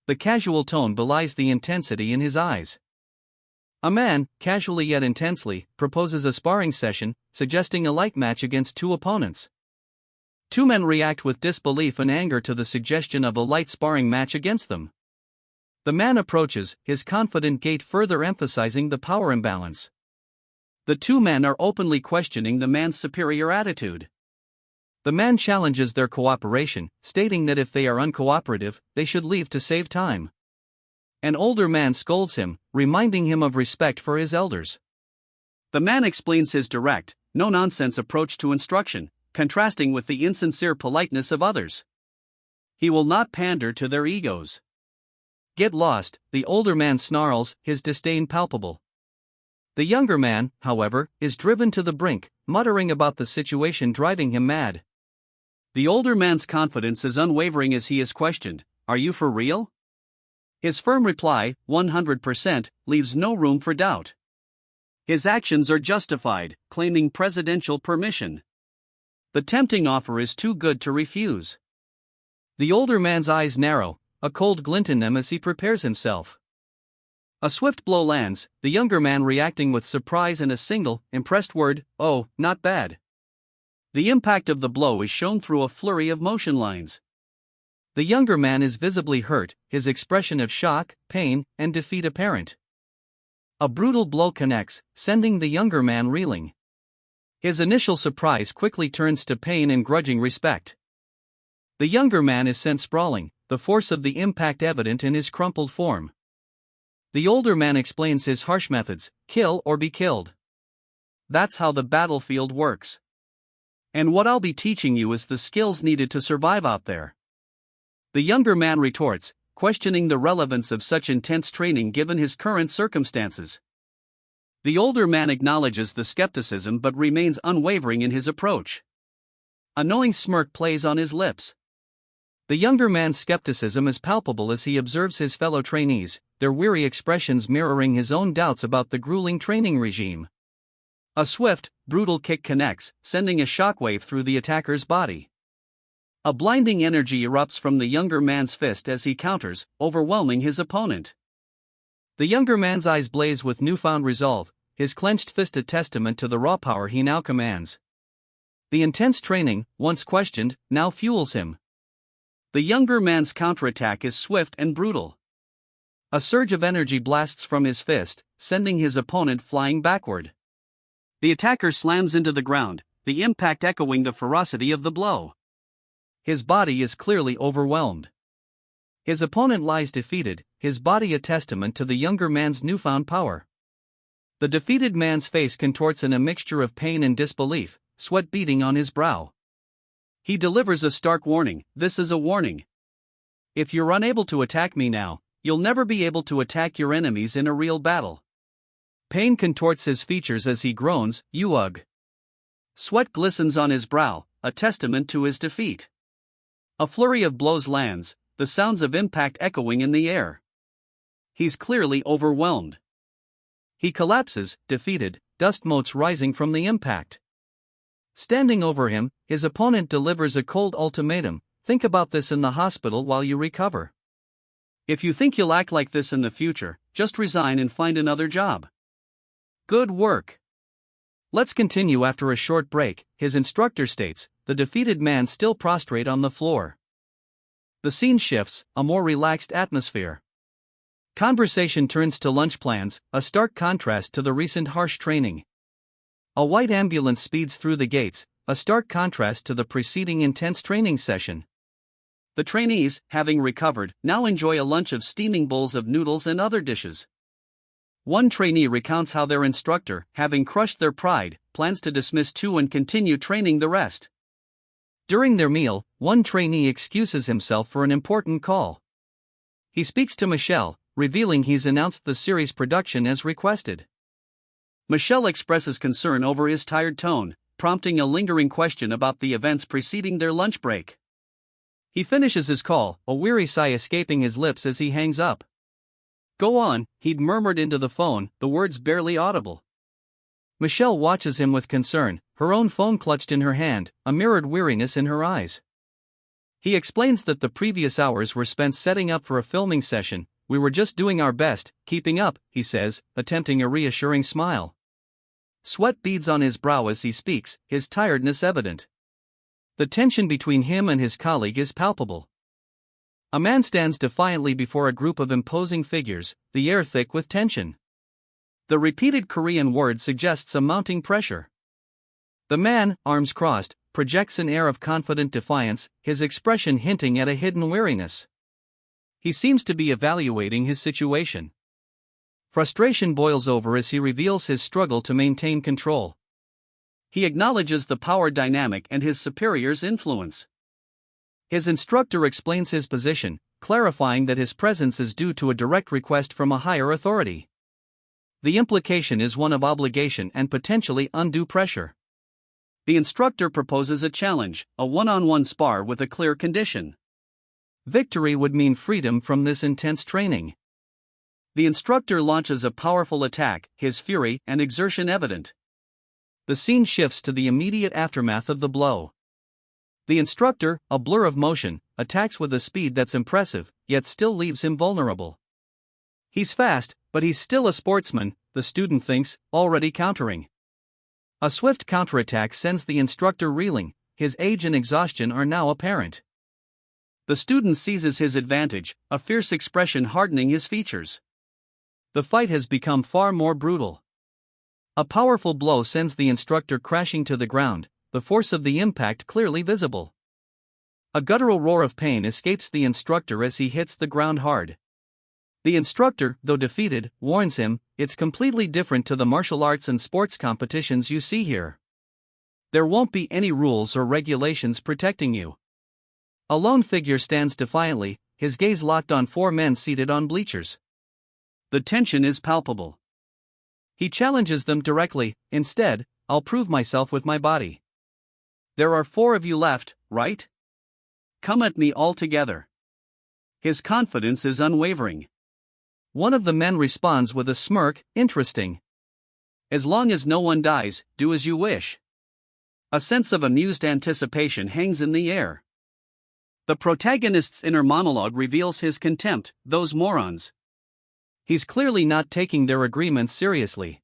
The casual tone belies the intensity in his eyes. A man, casually yet intensely, proposes a sparring session, suggesting a light match against two opponents. Two men react with disbelief and anger to the suggestion of a light sparring match against them. The man approaches, his confident gait further emphasizing the power imbalance. The two men are openly questioning the man's superior attitude. The man challenges their cooperation, stating that if they are uncooperative, they should leave to save time. An older man scolds him, reminding him of respect for his elders. The man explains his direct, no-nonsense approach to instruction, contrasting with the insincere politeness of others. He will not pander to their egos. Get lost, the older man snarls, his disdain palpable. The younger man, however, is driven to the brink, muttering about the situation driving him mad. The older man's confidence is unwavering as he is questioned, "Are you for real?" His firm reply, 100%, leaves no room for doubt. His actions are justified, claiming presidential permission. The tempting offer is too good to refuse. The older man's eyes narrow, a cold glint in them as he prepares himself. A swift blow lands, the younger man reacting with surprise and a single, impressed word, "Oh, not bad." The impact of the blow is shown through a flurry of motion lines. The younger man is visibly hurt, his expression of shock, pain, and defeat apparent. A brutal blow connects, sending the younger man reeling. His initial surprise quickly turns to pain and grudging respect. The younger man is sent sprawling, the force of the impact evident in his crumpled form. The older man explains his harsh methods, kill or be killed. That's how the battlefield works. And what I'll be teaching you is the skills needed to survive out there. The younger man retorts, questioning the relevance of such intense training given his current circumstances. The older man acknowledges the skepticism but remains unwavering in his approach. A knowing smirk plays on his lips. The younger man's skepticism is palpable as he observes his fellow trainees, their weary expressions mirroring his own doubts about the grueling training regime. A swift, brutal kick connects, sending a shockwave through the attacker's body. A blinding energy erupts from the younger man's fist as he counters, overwhelming his opponent. The younger man's eyes blaze with newfound resolve, his clenched fist a testament to the raw power he now commands. The intense training, once questioned, now fuels him. The younger man's counterattack is swift and brutal. A surge of energy blasts from his fist, sending his opponent flying backward. The attacker slams into the ground, the impact echoing the ferocity of the blow. His body is clearly overwhelmed. His opponent lies defeated, his body a testament to the younger man's newfound power. The defeated man's face contorts in a mixture of pain and disbelief, sweat beading on his brow. He delivers a stark warning, "This is a warning. If you're unable to attack me now, you'll never be able to attack your enemies in a real battle." Pain contorts his features as he groans, "Ugh." Sweat glistens on his brow, a testament to his defeat. A flurry of blows lands, the sounds of impact echoing in the air. He's clearly overwhelmed. He collapses, defeated, dust motes rising from the impact. Standing over him, his opponent delivers a cold ultimatum, "Think about this in the hospital while you recover. If you think you'll act like this in the future, just resign and find another job." Good work. Let's continue after a short break, his instructor states, the defeated man still prostrate on the floor. The scene shifts, a more relaxed atmosphere. Conversation turns to lunch plans, a stark contrast to the recent harsh training. A white ambulance speeds through the gates, a stark contrast to the preceding intense training session. The trainees, having recovered, now enjoy a lunch of steaming bowls of noodles and other dishes. One trainee recounts how their instructor, having crushed their pride, plans to dismiss two and continue training the rest. During their meal, one trainee excuses himself for an important call. He speaks to Michelle, revealing he's announced the series production as requested. Michelle expresses concern over his tired tone, prompting a lingering question about the events preceding their lunch break. He finishes his call, a weary sigh escaping his lips as he hangs up. "Go on," he'd murmured into the phone, the words barely audible. Michelle watches him with concern, her own phone clutched in her hand, a mirrored weariness in her eyes. He explains that the previous hours were spent setting up for a filming session. "We were just doing our best, keeping up," he says, attempting a reassuring smile. Sweat beads on his brow as he speaks, his tiredness evident. The tension between him and his colleague is palpable. A man stands defiantly before a group of imposing figures, the air thick with tension. The repeated Korean word suggests a mounting pressure. The man, arms crossed, projects an air of confident defiance, his expression hinting at a hidden weariness. He seems to be evaluating his situation. Frustration boils over as he reveals his struggle to maintain control. He acknowledges the power dynamic and his superior's influence. His instructor explains his position, clarifying that his presence is due to a direct request from a higher authority. The implication is one of obligation and potentially undue pressure. The instructor proposes a challenge, a one-on-one spar with a clear condition. Victory would mean freedom from this intense training. The instructor launches a powerful attack, his fury and exertion evident. The scene shifts to the immediate aftermath of the blow. The instructor, a blur of motion, attacks with a speed that's impressive, yet still leaves him vulnerable. He's fast, but he's still a sportsman, the student thinks, already countering. A swift counterattack sends the instructor reeling, his age and exhaustion are now apparent. The student seizes his advantage, a fierce expression hardening his features. The fight has become far more brutal. A powerful blow sends the instructor crashing to the ground, the force of the impact clearly visible. A guttural roar of pain escapes the instructor as he hits the ground hard. The instructor, though defeated, warns him, "It's completely different to the martial arts and sports competitions you see here. There won't be any rules or regulations protecting you." A lone figure stands defiantly, his gaze locked on four men seated on bleachers. The tension is palpable. He challenges them directly, "Instead, I'll prove myself with my body. There are 4 of you left, right? Come at me all together." His confidence is unwavering. One of the men responds with a smirk, "Interesting. As long as no one dies, do as you wish." A sense of amused anticipation hangs in the air. The protagonist's inner monologue reveals his contempt, "Those morons." He's clearly not taking their agreements seriously.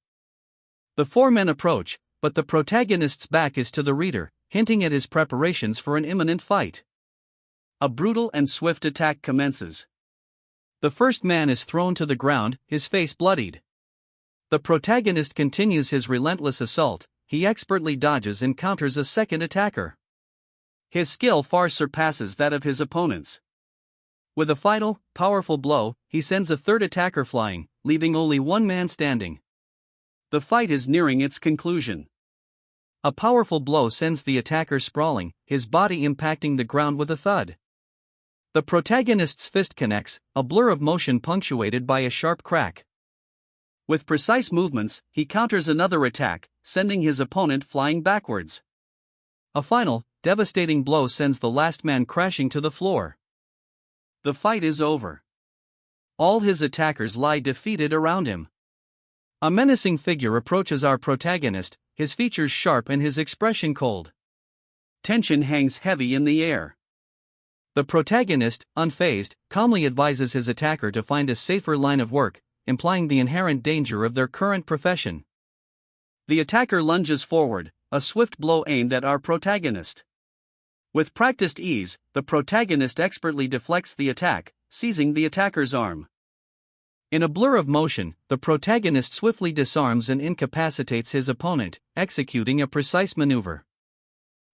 The 4 men approach, but the protagonist's back is to the reader, hinting at his preparations for an imminent fight. A brutal and swift attack commences. The first man is thrown to the ground, his face bloodied. The protagonist continues his relentless assault, he expertly dodges and counters a second attacker. His skill far surpasses that of his opponents. With a final, powerful blow, he sends a third attacker flying, leaving only one man standing. The fight is nearing its conclusion. A powerful blow sends the attacker sprawling, his body impacting the ground with a thud. The protagonist's fist connects, a blur of motion punctuated by a sharp crack. With precise movements, he counters another attack, sending his opponent flying backwards. A final, devastating blow sends the last man crashing to the floor. The fight is over. All his attackers lie defeated around him. A menacing figure approaches our protagonist, his features sharp and his expression cold. Tension hangs heavy in the air. The protagonist, unfazed, calmly advises his attacker to find a safer line of work, implying the inherent danger of their current profession. The attacker lunges forward, a swift blow aimed at our protagonist. With practiced ease, the protagonist expertly deflects the attack, seizing the attacker's arm. In a blur of motion, the protagonist swiftly disarms and incapacitates his opponent, executing a precise maneuver.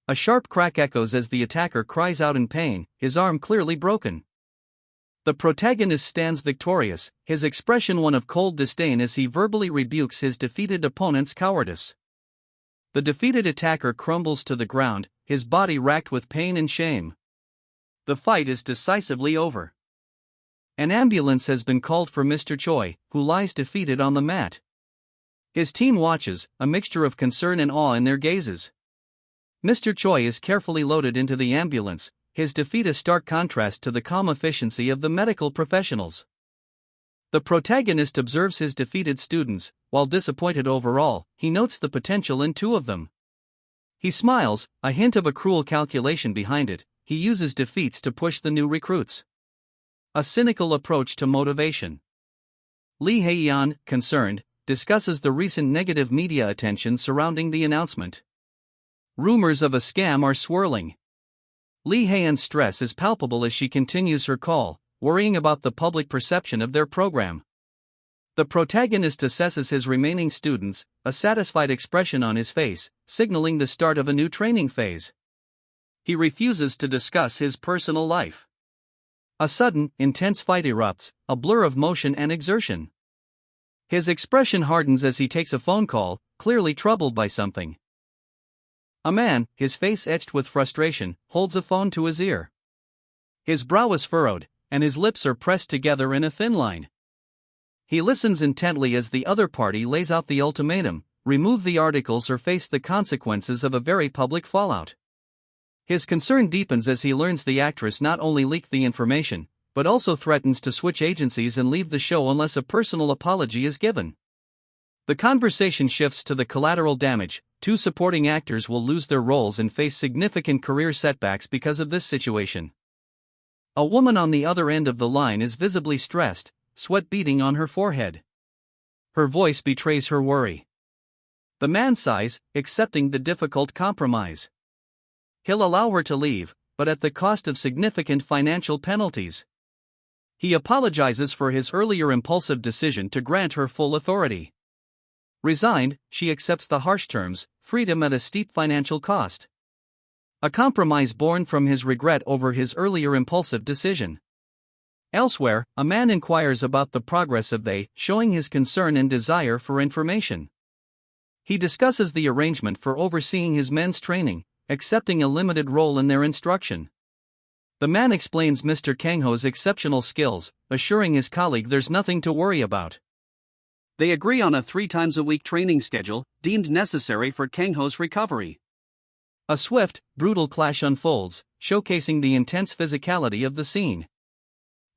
A sharp crack echoes as the attacker cries out in pain, his arm clearly broken. The protagonist stands victorious, his expression one of cold disdain as he verbally rebukes his defeated opponent's cowardice. The defeated attacker crumbles to the ground, his body racked with pain and shame. The fight is decisively over. An ambulance has been called for Mr. Choi, who lies defeated on the mat. His team watches, a mixture of concern and awe in their gazes. Mr. Choi is carefully loaded into the ambulance, his defeat a stark contrast to the calm efficiency of the medical professionals. The protagonist observes his defeated students. While disappointed overall, he notes the potential in two of them. He smiles, a hint of a cruel calculation behind it. He uses defeats to push the new recruits. A cynical approach to motivation. Lee Hae-yeon, concerned, discusses the recent negative media attention surrounding the announcement. Rumors of a scam are swirling. Lee Hae-yeon's stress is palpable as she continues her call, worrying about the public perception of their program. The protagonist assesses his remaining students, a satisfied expression on his face, signaling the start of a new training phase. He refuses to discuss his personal life. A sudden, intense fight erupts, a blur of motion and exertion. His expression hardens as he takes a phone call, clearly troubled by something. A man, his face etched with frustration, holds a phone to his ear. His brow is furrowed, and his lips are pressed together in a thin line. He listens intently as the other party lays out the ultimatum: remove the articles or face the consequences of a very public fallout. His concern deepens as he learns the actress not only leaked the information, but also threatens to switch agencies and leave the show unless a personal apology is given. The conversation shifts to the collateral damage. Two supporting actors will lose their roles and face significant career setbacks because of this situation. A woman on the other end of the line is visibly stressed, sweat beading on her forehead. Her voice betrays her worry. The man sighs, accepting the difficult compromise. He'll allow her to leave, but at the cost of significant financial penalties. He apologizes for his earlier impulsive decision to grant her full authority. Resigned, she accepts the harsh terms, freedom at a steep financial cost. A compromise born from his regret over his earlier impulsive decision. Elsewhere, a man inquires about the progress of they, showing his concern and desire for information. He discusses the arrangement for overseeing his men's training, accepting a limited role in their instruction. The man explains Mr. Kang-ho's exceptional skills, assuring his colleague there's nothing to worry about. They agree on a 3-times-a-week training schedule, deemed necessary for Kang-ho's recovery. A swift, brutal clash unfolds, showcasing the intense physicality of the scene.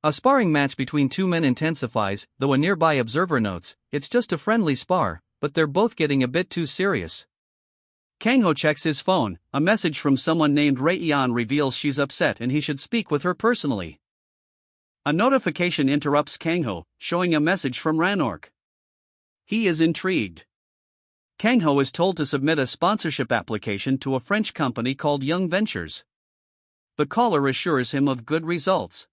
A sparring match between two men intensifies, though a nearby observer notes, it's just a friendly spar, but they're both getting a bit too serious. Kang-ho checks his phone. A message from someone named Rae-yeon reveals she's upset and he should speak with her personally. A notification interrupts Kang-ho, showing a message from Ranork. He is intrigued. Kang-ho is told to submit a sponsorship application to a French company called Young Ventures. The caller assures him of good results.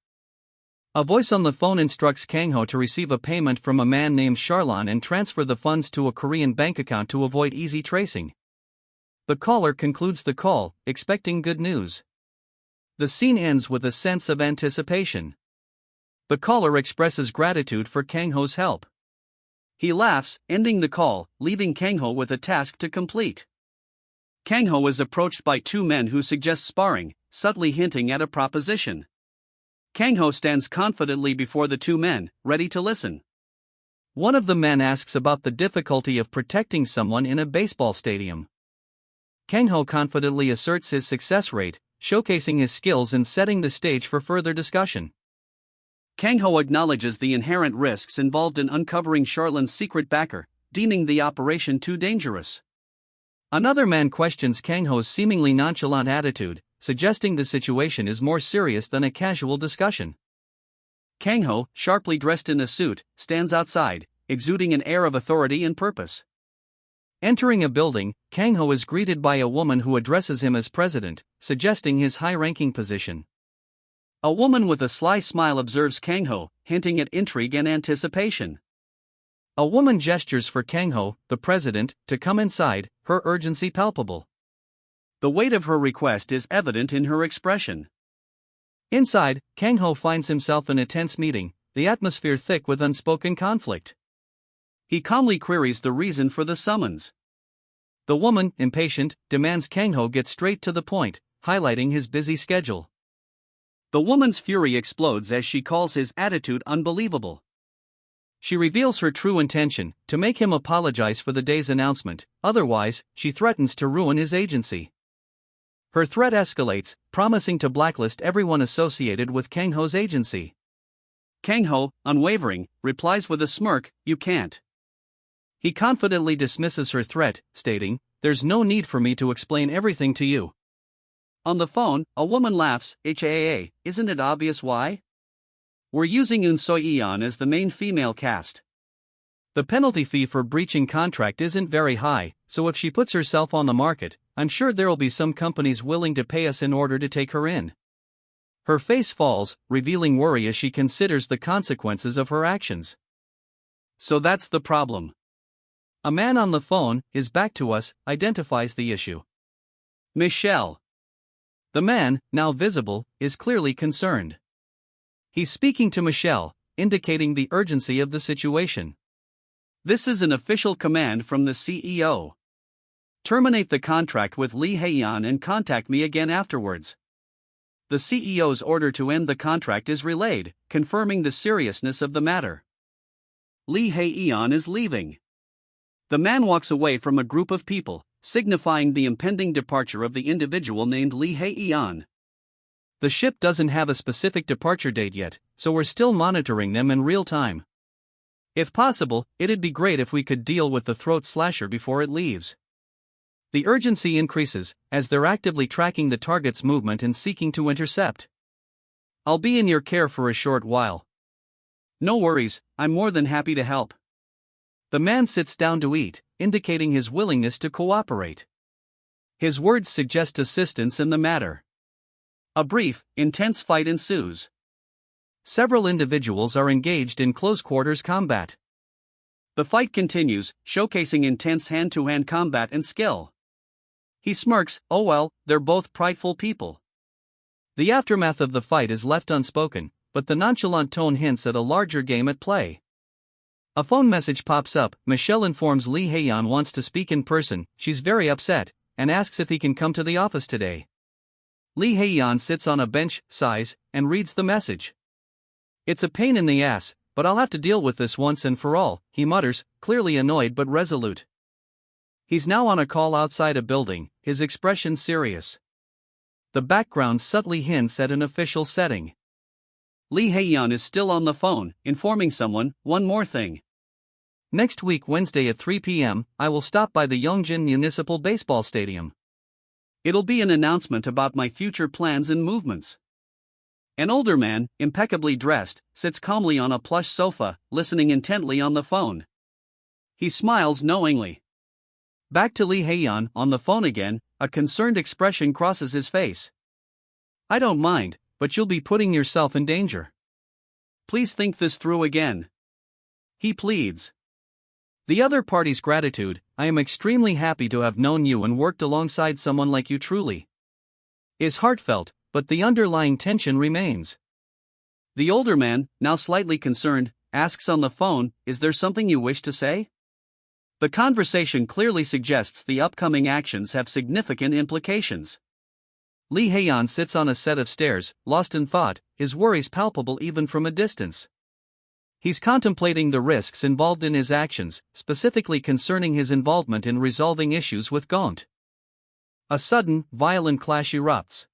A voice on the phone instructs Kang-ho to receive a payment from a man named Charlon and transfer the funds to a Korean bank account to avoid easy tracing. The caller concludes the call, expecting good news. The scene ends with a sense of anticipation. The caller expresses gratitude for Kang-ho's help. He laughs, ending the call, leaving Kang-ho with a task to complete. Kang-ho is approached by two men who suggest sparring, subtly hinting at a proposition. Kang-ho stands confidently before the two men, ready to listen. One of the men asks about the difficulty of protecting someone in a baseball stadium. Kang-ho confidently asserts his success rate, showcasing his skills and setting the stage for further discussion. Kang-ho acknowledges the inherent risks involved in uncovering Charlon's secret backer, deeming the operation too dangerous. Another man questions Kang-ho's seemingly nonchalant attitude, suggesting the situation is more serious than a casual discussion. Kang-ho, sharply dressed in a suit, stands outside, exuding an air of authority and purpose. Entering a building, Kang-ho is greeted by a woman who addresses him as president, suggesting his high-ranking position. A woman with a sly smile observes Kang-ho, hinting at intrigue and anticipation. A woman gestures for Kang-ho, the president, to come inside, her urgency palpable. The weight of her request is evident in her expression. Inside, Kang-ho finds himself in a tense meeting, the atmosphere thick with unspoken conflict. He calmly queries the reason for the summons. The woman, impatient, demands Kang-ho get straight to the point, highlighting his busy schedule. The woman's fury explodes as she calls his attitude unbelievable. She reveals her true intention, to make him apologize for the day's announcement, otherwise, she threatens to ruin his agency. Her threat escalates, promising to blacklist everyone associated with Kang Ho's agency. Kang Ho, unwavering, replies with a smirk, "You can't." He confidently dismisses her threat, stating, "There's no need for me to explain everything to you." On the phone, a woman laughs, "Isn't it obvious why? We're using Eun Seo-yeon as the main female cast. The penalty fee for breaching contract isn't very high, so if she puts herself on the market, I'm sure there'll be some companies willing to pay us in order to take her in." Her face falls, revealing worry as she considers the consequences of her actions. So that's the problem. A man on the phone, his back to us, identifies the issue. Michelle. The man, now visible, is clearly concerned. He's speaking to Michelle, indicating the urgency of the situation. "This is an official command from the CEO. Terminate the contract with Lee Hae-yeon and contact me again afterwards." The CEO's order to end the contract is relayed, confirming the seriousness of the matter. Lee Hae-yeon is leaving. The man walks away from a group of people, signifying the impending departure of the individual named Lee Hae-yeon. The ship doesn't have a specific departure date yet, so we're still monitoring them in real time. If possible, it'd be great if we could deal with the throat slasher before it leaves. The urgency increases, as they're actively tracking the target's movement and seeking to intercept. "I'll be in your care for a short while." "No worries, I'm more than happy to help." The man sits down to eat, indicating his willingness to cooperate. His words suggest assistance in the matter. A brief, intense fight ensues. Several individuals are engaged in close-quarters combat. The fight continues, showcasing intense hand-to-hand combat and skill. He smirks, "Oh well, they're both prideful people." The aftermath of the fight is left unspoken, but the nonchalant tone hints at a larger game at play. A phone message pops up. Michelle informs Lee Hae-yeon wants to speak in person. She's very upset, and asks if he can come to the office today. Lee Hae-yeon sits on a bench, sighs, and reads the message. "It's a pain in the ass, but I'll have to deal with this once and for all," he mutters, clearly annoyed but resolute. He's now on a call outside a building, his expression serious. The background subtly hints at an official setting. Lee Hae-yeon is still on the phone, informing someone, "One more thing. Next week Wednesday at 3 p.m., I will stop by the Yongjin Municipal Baseball Stadium. It'll be an announcement about my future plans and movements." An older man, impeccably dressed, sits calmly on a plush sofa, listening intently on the phone. He smiles knowingly. Back to Lee Hae-yeon, on the phone again, a concerned expression crosses his face. "I don't mind, but you'll be putting yourself in danger. Please think this through again," he pleads. The other party's gratitude, "I am extremely happy to have known you and worked alongside someone like you truly," is heartfelt, but the underlying tension remains. The older man, now slightly concerned, asks on the phone, "Is there something you wish to say?" The conversation clearly suggests the upcoming actions have significant implications. Lee Hae-yeon sits on a set of stairs, lost in thought, his worries palpable even from a distance. He's contemplating the risks involved in his actions, specifically concerning his involvement in resolving issues with Gaunt. A sudden, violent clash erupts.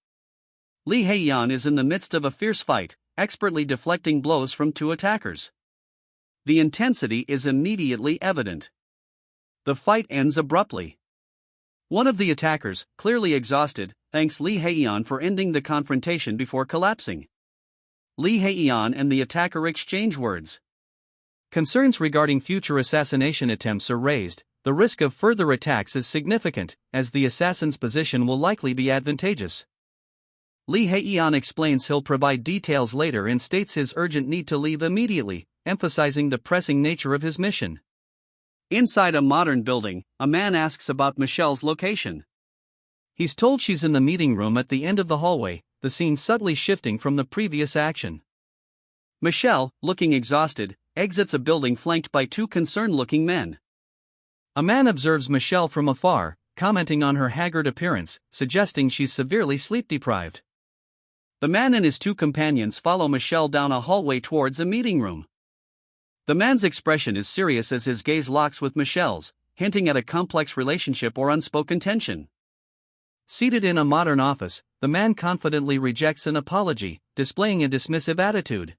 Lee Hae-yeon is in the midst of a fierce fight, expertly deflecting blows from two attackers. The intensity is immediately evident. The fight ends abruptly. One of the attackers, clearly exhausted, thanks Lee Hae-yeon for ending the confrontation before collapsing. Lee Hae-yeon and the attacker exchange words. Concerns regarding future assassination attempts are raised. The risk of further attacks is significant, as the assassin's position will likely be advantageous. Lee Hae-yeon explains he'll provide details later and states his urgent need to leave immediately, emphasizing the pressing nature of his mission. Inside a modern building, a man asks about Michelle's location. He's told she's in the meeting room at the end of the hallway, the scene subtly shifting from the previous action. Michelle, looking exhausted, exits a building flanked by two concerned-looking men. A man observes Michelle from afar, commenting on her haggard appearance, suggesting she's severely sleep-deprived. The man and his two companions follow Michelle down a hallway towards a meeting room. The man's expression is serious as his gaze locks with Michelle's, hinting at a complex relationship or unspoken tension. Seated in a modern office, the man confidently rejects an apology, displaying a dismissive attitude.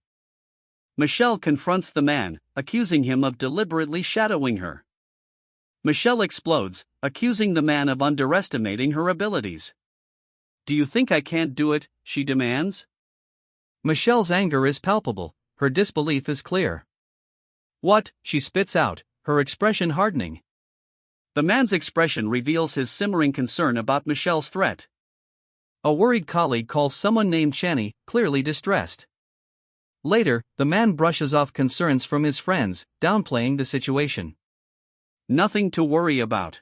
Michelle confronts the man, accusing him of deliberately shadowing her. Michelle explodes, accusing the man of underestimating her abilities. "Do you think I can't do it?" she demands. Michelle's anger is palpable, her disbelief is clear. "What?" she spits out, her expression hardening. The man's expression reveals his simmering concern about Michelle's threat. A worried colleague calls someone named Chani, clearly distressed. Later, the man brushes off concerns from his friends, downplaying the situation. "Nothing to worry about.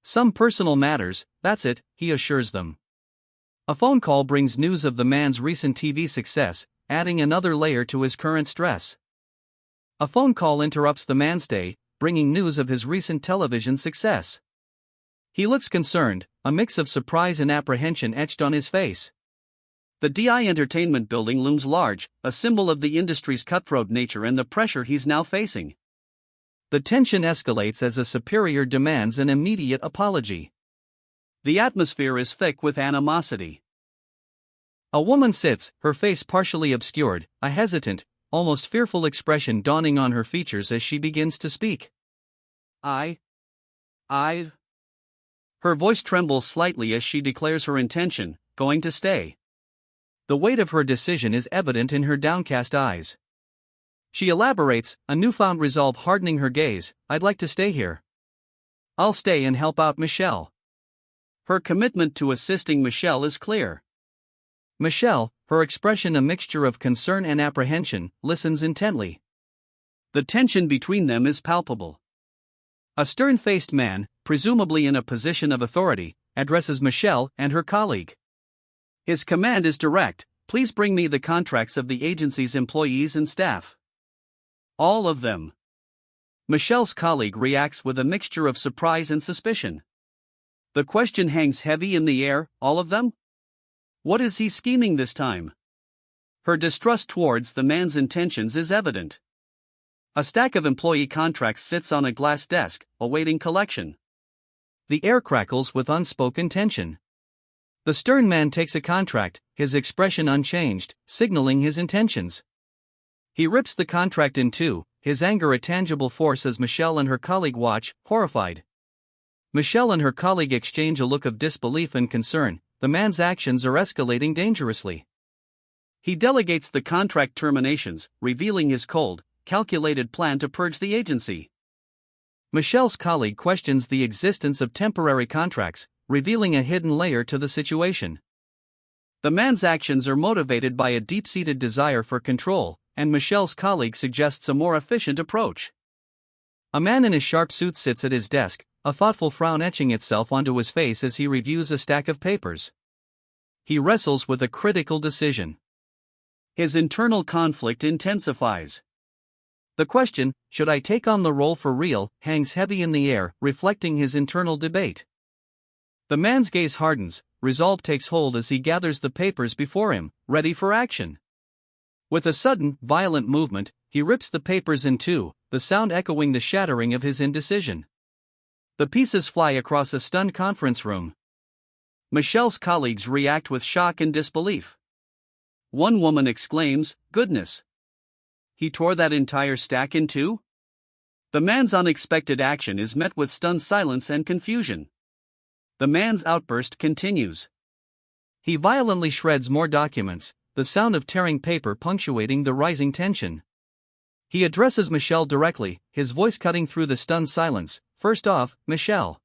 Some personal matters, that's it," he assures them. A phone call brings news of the man's recent TV success, adding another layer to his current stress. A phone call interrupts the man's day, bringing news of his recent television success. He looks concerned, a mix of surprise and apprehension etched on his face. The DI Entertainment building looms large, a symbol of the industry's cutthroat nature and the pressure he's now facing. The tension escalates as a superior demands an immediate apology. The atmosphere is thick with animosity. A woman sits, her face partially obscured, a hesitant, almost fearful expression dawning on her features as she begins to speak. I. Her voice trembles slightly as she declares her intention, going to stay. The weight of her decision is evident in her downcast eyes. She elaborates, a newfound resolve hardening her gaze. "I'd like to stay here. I'll stay and help out Michelle." Her commitment to assisting Michelle is clear. Michelle, her expression a mixture of concern and apprehension, listens intently. The tension between them is palpable. A stern-faced man, presumably in a position of authority, addresses Michelle and her colleague. His command is direct: "Please bring me the contracts of the agency's employees and staff. All of them." Michelle's colleague reacts with a mixture of surprise and suspicion. The question hangs heavy in the air: all of them? What is he scheming this time? Her distrust towards the man's intentions is evident. A stack of employee contracts sits on a glass desk, awaiting collection. The air crackles with unspoken tension. The stern man takes a contract, his expression unchanged, signaling his intentions. He rips the contract in two, his anger a tangible force as Michelle and her colleague watch, horrified. Michelle and her colleague exchange a look of disbelief and concern. The man's actions are escalating dangerously. He delegates the contract terminations, revealing his cold, calculated plan to purge the agency. Michelle's colleague questions the existence of temporary contracts, revealing a hidden layer to the situation. The man's actions are motivated by a deep-seated desire for control, and Michelle's colleague suggests a more efficient approach. A man in a sharp suit sits at his desk, a thoughtful frown etching itself onto his face as he reviews a stack of papers. He wrestles with a critical decision. His internal conflict intensifies. The question, "Should I take on the role for real?" hangs heavy in the air, reflecting his internal debate. The man's gaze hardens, resolve takes hold as he gathers the papers before him, ready for action. With a sudden, violent movement, he rips the papers in two, the sound echoing the shattering of his indecision. The pieces fly across a stunned conference room. Michelle's colleagues react with shock and disbelief. One woman exclaims, "Goodness! He tore that entire stack in two?" The man's unexpected action is met with stunned silence and confusion. The man's outburst continues. He violently shreds more documents, the sound of tearing paper punctuating the rising tension. He addresses Michelle directly, his voice cutting through the stunned silence. "First off, Michelle,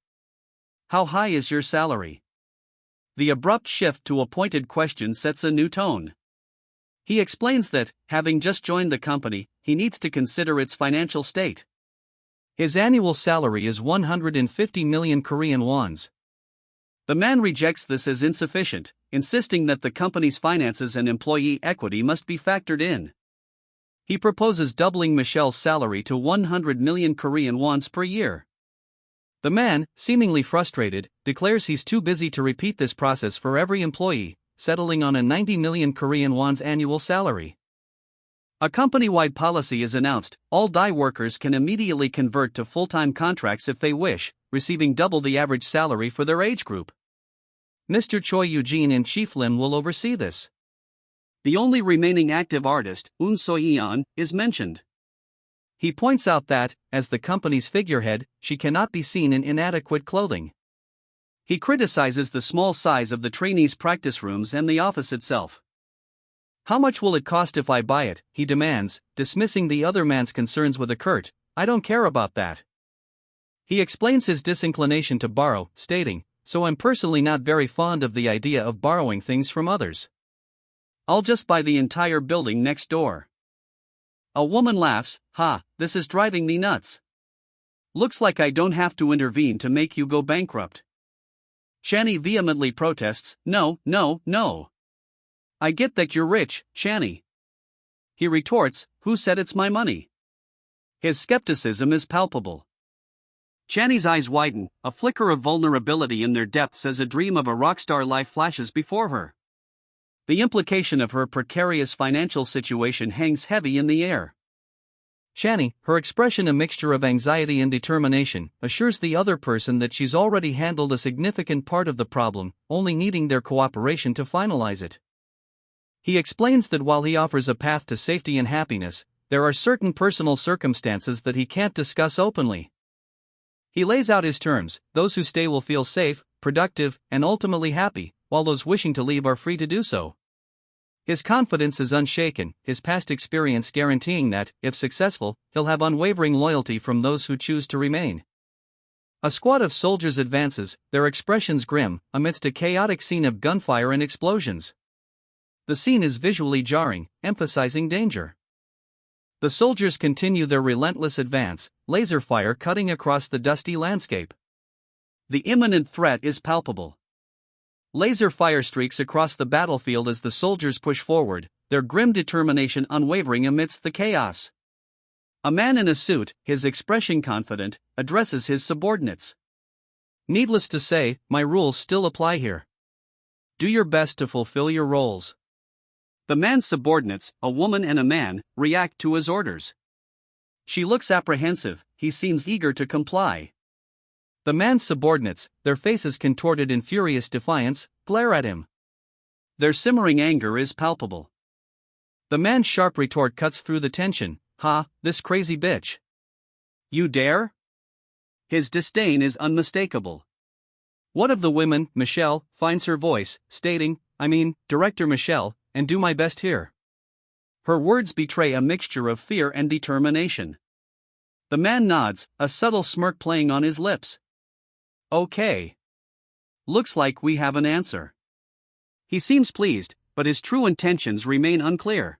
how high is your salary?" The abrupt shift to a pointed question sets a new tone. He explains that, having just joined the company, he needs to consider its financial state. His annual salary is 150 million Korean wons. The man rejects this as insufficient, insisting that the company's finances and employee equity must be factored in. He proposes doubling Michelle's salary to 100 million Korean wons per year. The man, seemingly frustrated, declares he's too busy to repeat this process for every employee, settling on a 90 million Korean won's annual salary. A company-wide policy is announced: all dye workers can immediately convert to full-time contracts if they wish, receiving double the average salary for their age group. Mr. Choi Eugene and Chief Lim will oversee this. The only remaining active artist, Eun So-yeon, is mentioned. He points out that, as the company's figurehead, she cannot be seen in inadequate clothing. He criticizes the small size of the trainees' practice rooms and the office itself. "How much will it cost if I buy it?" he demands, dismissing the other man's concerns with a curt, "I don't care about that." He explains his disinclination to borrow, stating, "So I'm personally not very fond of the idea of borrowing things from others. I'll just buy the entire building next door." A woman laughs, "Ha, this is driving me nuts. Looks like I don't have to intervene to make you go bankrupt." Shani vehemently protests, "No, no, no. I get that you're rich, Shani." He retorts, "Who said it's my money?" His skepticism is palpable. Shani's eyes widen, a flicker of vulnerability in their depths as a dream of a rockstar life flashes before her. The implication of her precarious financial situation hangs heavy in the air. Shani, her expression a mixture of anxiety and determination, assures the other person that she's already handled a significant part of the problem, only needing their cooperation to finalize it. He explains that while he offers a path to safety and happiness, there are certain personal circumstances that he can't discuss openly. He lays out his terms: those who stay will feel safe, productive, and ultimately happy, while those wishing to leave are free to do so. His confidence is unshaken, his past experience guaranteeing that, if successful, he'll have unwavering loyalty from those who choose to remain. A squad of soldiers advances, their expressions grim, amidst a chaotic scene of gunfire and explosions. The scene is visually jarring, emphasizing danger. The soldiers continue their relentless advance, laser fire cutting across the dusty landscape. The imminent threat is palpable. Laser fire streaks across the battlefield as the soldiers push forward, their grim determination unwavering amidst the chaos. A man in a suit, his expression confident, addresses his subordinates. "Needless to say, my rules still apply here. Do your best to fulfill your roles." The man's subordinates, a woman and a man, react to his orders. She looks apprehensive, he seems eager to comply. The man's subordinates, their faces contorted in furious defiance, glare at him. Their simmering anger is palpable. The man's sharp retort cuts through the tension, "Ha, this crazy bitch. You dare?" His disdain is unmistakable. One of the women, Michelle, finds her voice, stating, Director Michelle, and do my best here." Her words betray a mixture of fear and determination. The man nods, a subtle smirk playing on his lips. "Okay. Looks like we have an answer." He seems pleased, but his true intentions remain unclear.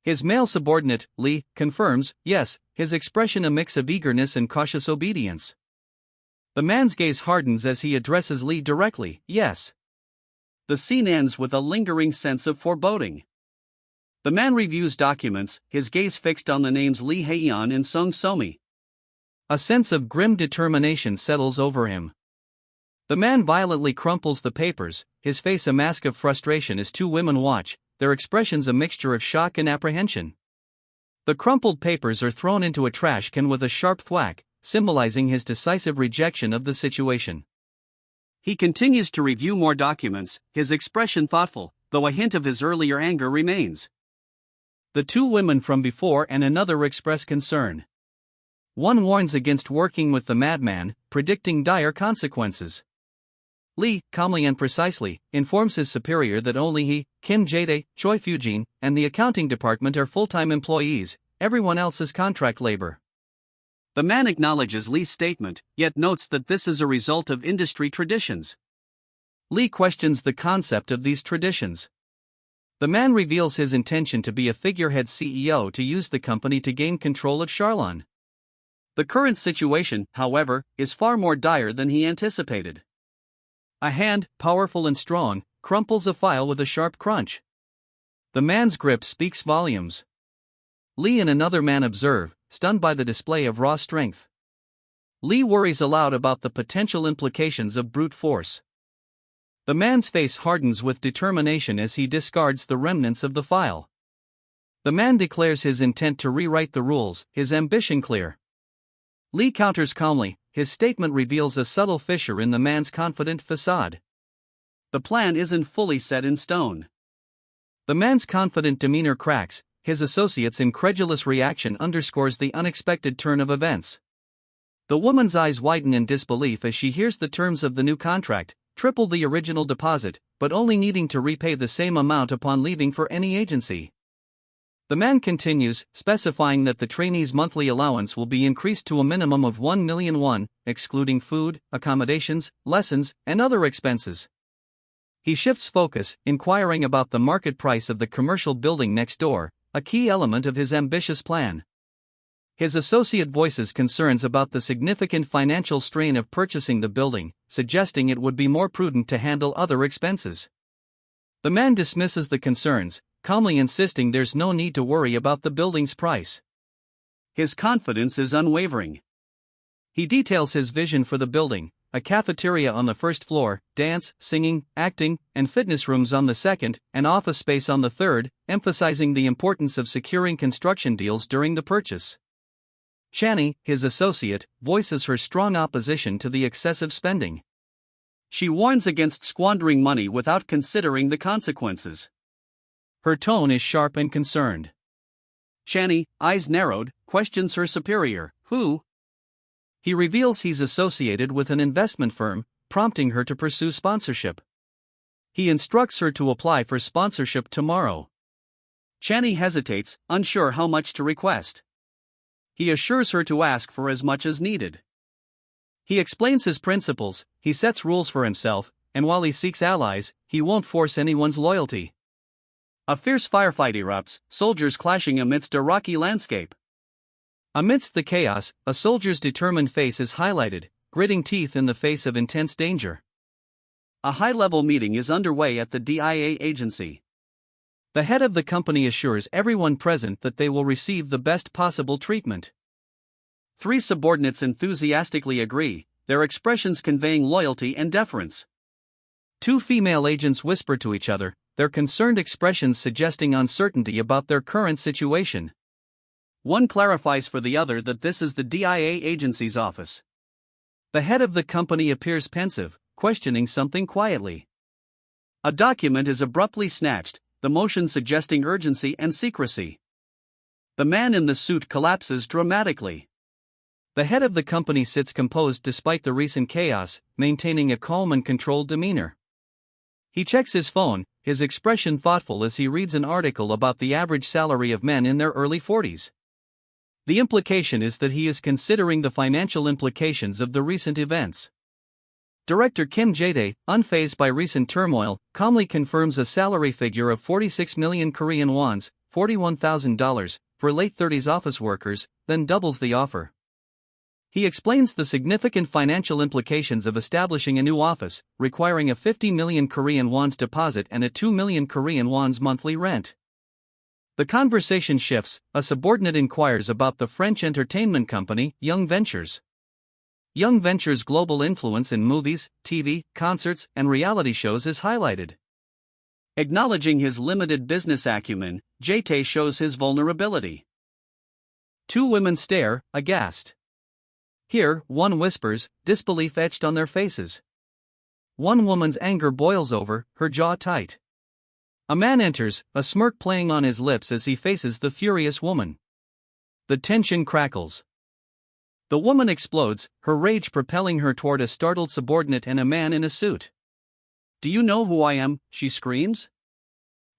His male subordinate, Lee, confirms, yes, his expression a mix of eagerness and cautious obedience. The man's gaze hardens as he addresses Lee directly, "Yes." The scene ends with a lingering sense of foreboding. The man reviews documents, his gaze fixed on the names Lee Haeyeon and Sung Somi. A sense of grim determination settles over him. The man violently crumples the papers, his face a mask of frustration as two women watch, their expressions a mixture of shock and apprehension. The crumpled papers are thrown into a trash can with a sharp thwack, symbolizing his decisive rejection of the situation. He continues to review more documents, his expression thoughtful, though a hint of his earlier anger remains. The two women from before and another express concern. One warns against working with the madman, predicting dire consequences. Lee, calmly and precisely, informs his superior that only he, Kim Jae-dae, Choi Fujin, and the accounting department are full-time employees, everyone else is contract labor. The man acknowledges Lee's statement, yet notes that this is a result of industry traditions. Lee questions the concept of these traditions. The man reveals his intention to be a figurehead CEO to use the company to gain control of Charlon. The current situation, however, is far more dire than he anticipated. A hand, powerful and strong, crumples a file with a sharp crunch. The man's grip speaks volumes. Lee and another man observe, stunned by the display of raw strength. Lee worries aloud about the potential implications of brute force. The man's face hardens with determination as he discards the remnants of the file. The man declares his intent to rewrite the rules, his ambition clear. Lee counters calmly, his statement reveals a subtle fissure in the man's confident facade. The plan isn't fully set in stone. The man's confident demeanor cracks, his associate's incredulous reaction underscores the unexpected turn of events. The woman's eyes widen in disbelief as she hears the terms of the new contract: triple the original deposit, but only needing to repay the same amount upon leaving for any agency. The man continues, specifying that the trainee's monthly allowance will be increased to a minimum of 1 million won, excluding food, accommodations, lessons, and other expenses. He shifts focus, inquiring about the market price of the commercial building next door, a key element of his ambitious plan. His associate voices concerns about the significant financial strain of purchasing the building, suggesting it would be more prudent to handle other expenses. The man dismisses the concerns, calmly insisting there's no need to worry about the building's price. His confidence is unwavering. He details his vision for the building: a cafeteria on the first floor, dance, singing, acting, and fitness rooms on the second, and office space on the third, emphasizing the importance of securing construction deals during the purchase. Shani, his associate, voices her strong opposition to the excessive spending. She warns against squandering money without considering the consequences. Her tone is sharp and concerned. Shani, eyes narrowed, questions her superior, who? He reveals he's associated with an investment firm, prompting her to pursue sponsorship. He instructs her to apply for sponsorship tomorrow. Shani hesitates, unsure how much to request. He assures her to ask for as much as needed. He explains his principles, he sets rules for himself, and while he seeks allies, he won't force anyone's loyalty. A fierce firefight erupts, soldiers clashing amidst a rocky landscape. Amidst the chaos, a soldier's determined face is highlighted, gritting teeth in the face of intense danger. A high-level meeting is underway at the DIA agency. The head of the company assures everyone present that they will receive the best possible treatment. 3 subordinates enthusiastically agree, their expressions conveying loyalty and deference. 2 female agents whisper to each other, their concerned expressions suggesting uncertainty about their current situation. One clarifies for the other that this is the DIA agency's office. The head of the company appears pensive, questioning something quietly. A document is abruptly snatched, the motion suggesting urgency and secrecy. The man in the suit collapses dramatically. The head of the company sits composed despite the recent chaos, maintaining a calm and controlled demeanor. He checks his phone, his expression thoughtful as he reads an article about the average salary of men in their early 40s. The implication is that he is considering the financial implications of the recent events. Director Kim Jae-dae, unfazed by recent turmoil, calmly confirms a salary figure of 46 million Korean wons, $41,000, for late 30s office workers, then doubles the offer. He explains the significant financial implications of establishing a new office, requiring a 50 million Korean wons deposit and a 2 million Korean wons monthly rent. The conversation shifts, a subordinate inquires about the French entertainment company, Young Ventures. Young Ventures' global influence in movies, TV, concerts, and reality shows is highlighted. Acknowledging his limited business acumen, Jae-tae shows his vulnerability. 2 women stare, aghast. Here, one whispers, disbelief etched on their faces. One woman's anger boils over, her jaw tight. A man enters, a smirk playing on his lips as he faces the furious woman. The tension crackles. The woman explodes, her rage propelling her toward a startled subordinate and a man in a suit. "Do you know who I am?" she screams.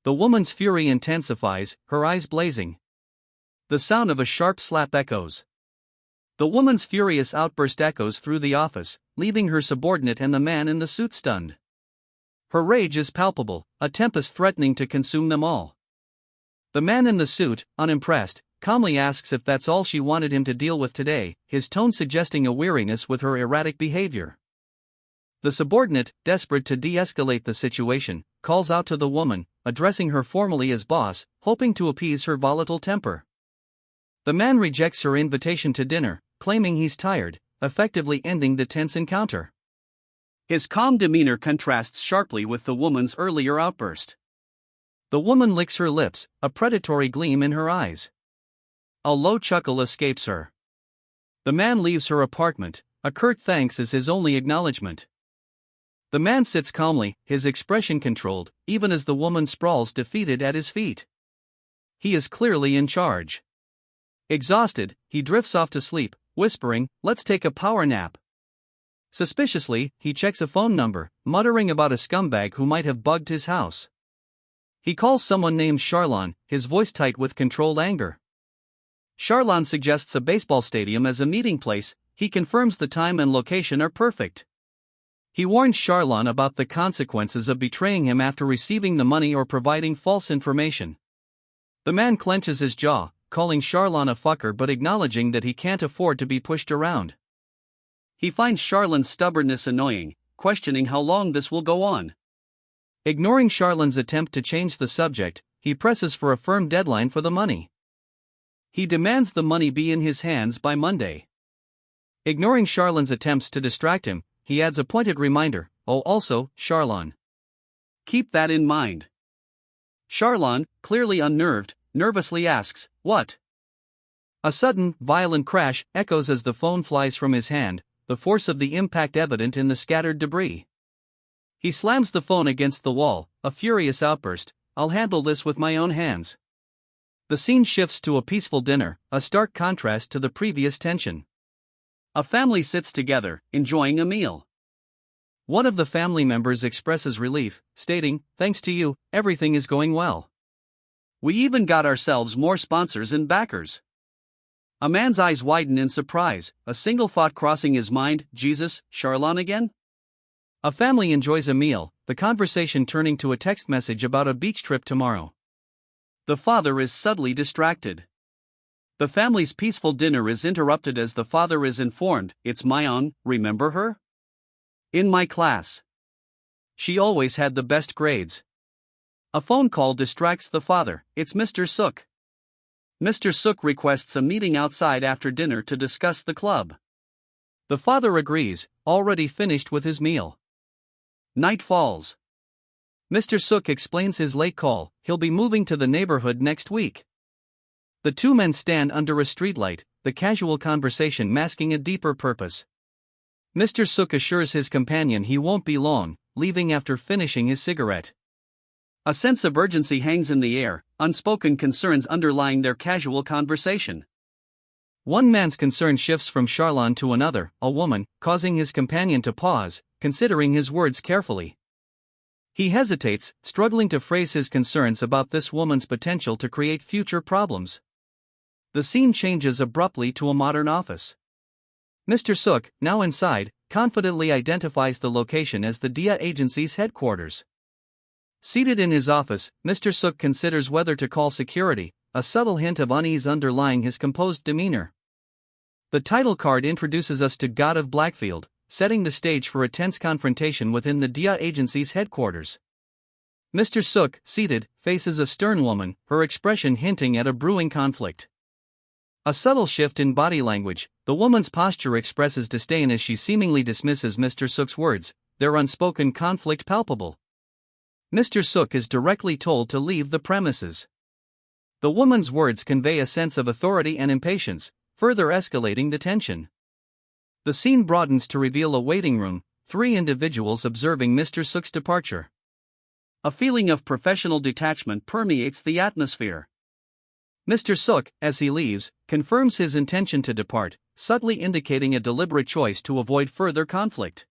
The woman's fury intensifies, her eyes blazing. The sound of a sharp slap echoes. The woman's furious outburst echoes through the office, leaving her subordinate and the man in the suit stunned. Her rage is palpable, a tempest threatening to consume them all. The man in the suit, unimpressed, calmly asks if that's all she wanted him to deal with today, his tone suggesting a weariness with her erratic behavior. The subordinate, desperate to de-escalate the situation, calls out to the woman, addressing her formally as boss, hoping to appease her volatile temper. The man rejects her invitation to dinner, claiming he's tired, effectively ending the tense encounter. His calm demeanor contrasts sharply with the woman's earlier outburst. The woman licks her lips, a predatory gleam in her eyes. A low chuckle escapes her. The man leaves her apartment, a curt thanks is his only acknowledgement. The man sits calmly, his expression controlled, even as the woman sprawls defeated at his feet. He is clearly in charge. Exhausted, he drifts off to sleep, whispering, "Let's take a power nap." Suspiciously, he checks a phone number, muttering about a scumbag who might have bugged his house. He calls someone named Charlon, his voice tight with controlled anger. Charlon suggests a baseball stadium as a meeting place. He confirms the time and location are perfect. He warns Charlon about the consequences of betraying him after receiving the money or providing false information. The man clenches his jaw, calling Charlon a fucker but acknowledging that he can't afford to be pushed around. He finds Charlon's stubbornness annoying, questioning how long this will go on. Ignoring Charlon's attempt to change the subject, he presses for a firm deadline for the money. He demands the money be in his hands by Monday. Ignoring Charlon's attempts to distract him, he adds a pointed reminder, "Oh, also, Charlon. Keep that in mind." Charlon, clearly unnerved, nervously asks, "What?" A sudden, violent crash echoes as the phone flies from his hand, the force of the impact evident in the scattered debris. He slams the phone against the wall, a furious outburst, "I'll handle this with my own hands." The scene shifts to a peaceful dinner, a stark contrast to the previous tension. A family sits together, enjoying a meal. One of the family members expresses relief, stating, "Thanks to you, everything is going well. We even got ourselves more sponsors and backers." A man's eyes widen in surprise, a single thought crossing his mind, "Jesus, Charlon again?" A family enjoys a meal, the conversation turning to a text message about a beach trip tomorrow. The father is subtly distracted. The family's peaceful dinner is interrupted as the father is informed, "It's Mayon, remember her? In my class. She always had the best grades." A phone call distracts the father, "It's Mr. Suk." Mr. Suk requests a meeting outside after dinner to discuss the club. The father agrees, already finished with his meal. Night falls. Mr. Suk explains his late call, he'll be moving to the neighborhood next week. The two men stand under a streetlight, the casual conversation masking a deeper purpose. Mr. Suk assures his companion he won't be long, leaving after finishing his cigarette. A sense of urgency hangs in the air, unspoken concerns underlying their casual conversation. One man's concern shifts from Charlon to another, a woman, causing his companion to pause, considering his words carefully. He hesitates, struggling to phrase his concerns about this woman's potential to create future problems. The scene changes abruptly to a modern office. Mr. Suk, now inside, confidently identifies the location as the DIA agency's headquarters. Seated in his office, Mr. Suk considers whether to call security, a subtle hint of unease underlying his composed demeanor. The title card introduces us to God of Blackfield, setting the stage for a tense confrontation within the DIA agency's headquarters. Mr. Suk, seated, faces a stern woman, her expression hinting at a brewing conflict. A subtle shift in body language, the woman's posture expresses disdain as she seemingly dismisses Mr. Suk's words, their unspoken conflict palpable. Mr. Suk is directly told to leave the premises. The woman's words convey a sense of authority and impatience, further escalating the tension. The scene broadens to reveal a waiting room, three individuals observing Mr. Suk's departure. A feeling of professional detachment permeates the atmosphere. Mr. Suk, as he leaves, confirms his intention to depart, subtly indicating a deliberate choice to avoid further conflict.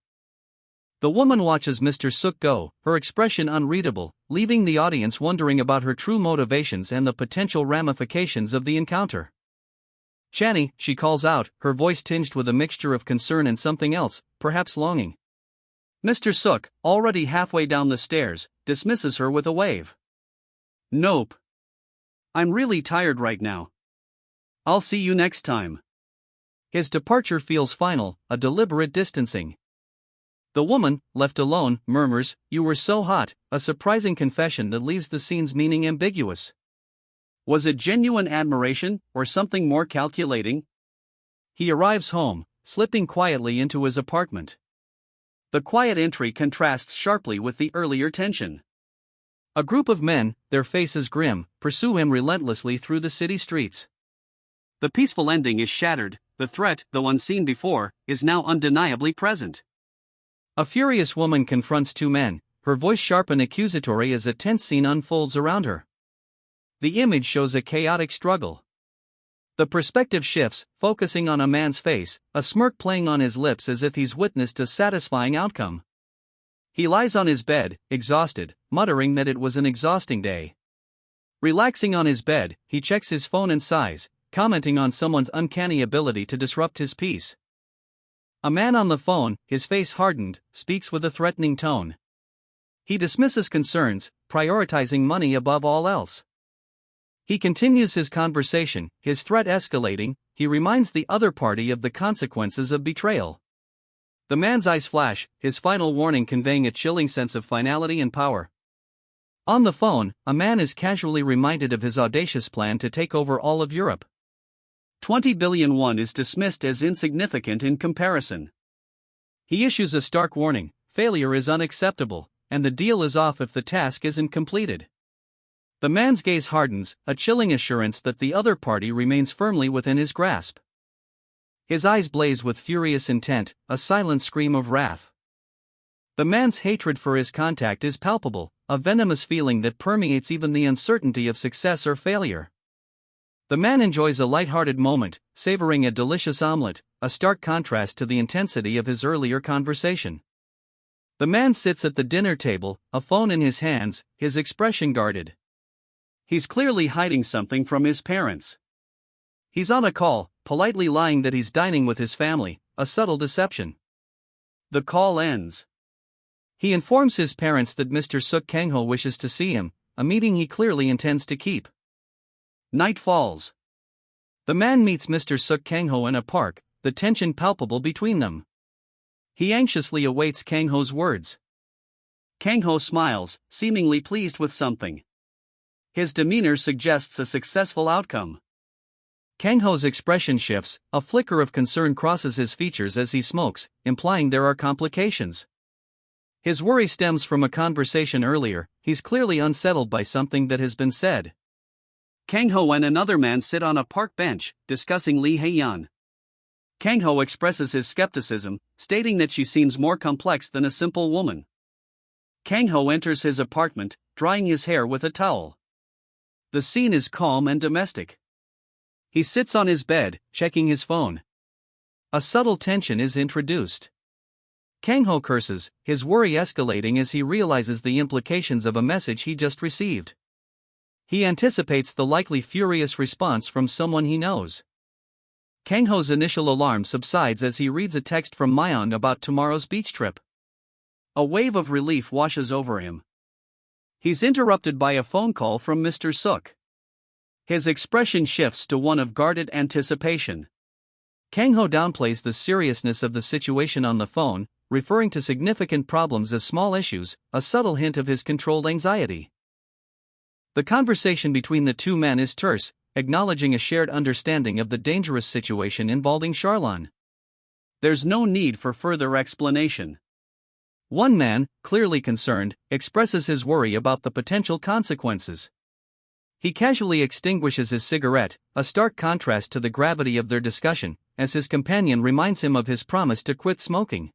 The woman watches Mr. Suk go, her expression unreadable, leaving the audience wondering about her true motivations and the potential ramifications of the encounter. "Chani," she calls out, her voice tinged with a mixture of concern and something else, perhaps longing. Mr. Suk, already halfway down the stairs, dismisses her with a wave. "Nope. I'm really tired right now. I'll see you next time." His departure feels final, a deliberate distancing. The woman, left alone, murmurs, "You were so hot," a surprising confession that leaves the scene's meaning ambiguous. Was it genuine admiration, or something more calculating? He arrives home, slipping quietly into his apartment. The quiet entry contrasts sharply with the earlier tension. A group of men, their faces grim, pursue him relentlessly through the city streets. The peaceful ending is shattered. The threat, though unseen before, is now undeniably present. A furious woman confronts two men, her voice sharp and accusatory as a tense scene unfolds around her. The image shows a chaotic struggle. The perspective shifts, focusing on a man's face, a smirk playing on his lips as if he's witnessed a satisfying outcome. He lies on his bed, exhausted, muttering that it was an exhausting day. Relaxing on his bed, he checks his phone and sighs, commenting on someone's uncanny ability to disrupt his peace. A man on the phone, his face hardened, speaks with a threatening tone. He dismisses concerns, prioritizing money above all else. He continues his conversation, his threat escalating. He reminds the other party of the consequences of betrayal. The man's eyes flash, his final warning conveying a chilling sense of finality and power. On the phone, a man is casually reminded of his audacious plan to take over all of Europe. 20 billion won is dismissed as insignificant in comparison. He issues a stark warning: failure is unacceptable, and the deal is off if the task isn't completed. The man's gaze hardens, a chilling assurance that the other party remains firmly within his grasp. His eyes blaze with furious intent, a silent scream of wrath. The man's hatred for his contact is palpable, a venomous feeling that permeates even the uncertainty of success or failure. The man enjoys a light-hearted moment, savoring a delicious omelette, a stark contrast to the intensity of his earlier conversation. The man sits at the dinner table, a phone in his hands, his expression guarded. He's clearly hiding something from his parents. He's on a call, politely lying that he's dining with his family, a subtle deception. The call ends. He informs his parents that Mr. Suk Kangho wishes to see him, a meeting he clearly intends to keep. Night falls. The man meets Mr. Suk Kangho in a park, the tension palpable between them. He anxiously awaits Kangho's words. Kangho smiles, seemingly pleased with something. His demeanor suggests a successful outcome. Kangho's expression shifts, a flicker of concern crosses his features as he smokes, implying there are complications. His worry stems from a conversation earlier. He's clearly unsettled by something that has been said. Kangho and another man sit on a park bench, discussing Lee Hae-yeon. Kangho expresses his skepticism, stating that she seems more complex than a simple woman. Kangho enters his apartment, drying his hair with a towel. The scene is calm and domestic. He sits on his bed, checking his phone. A subtle tension is introduced. Kangho curses, his worry escalating as he realizes the implications of a message he just received. He anticipates the likely furious response from someone he knows. Kangho's initial alarm subsides as he reads a text from Myeon about tomorrow's beach trip. A wave of relief washes over him. He's interrupted by a phone call from Mr. Suk. His expression shifts to one of guarded anticipation. Kangho downplays the seriousness of the situation on the phone, referring to significant problems as small issues, a subtle hint of his controlled anxiety. The conversation between the two men is terse, acknowledging a shared understanding of the dangerous situation involving Charlon. There's no need for further explanation. One man, clearly concerned, expresses his worry about the potential consequences. He casually extinguishes his cigarette, a stark contrast to the gravity of their discussion, as his companion reminds him of his promise to quit smoking.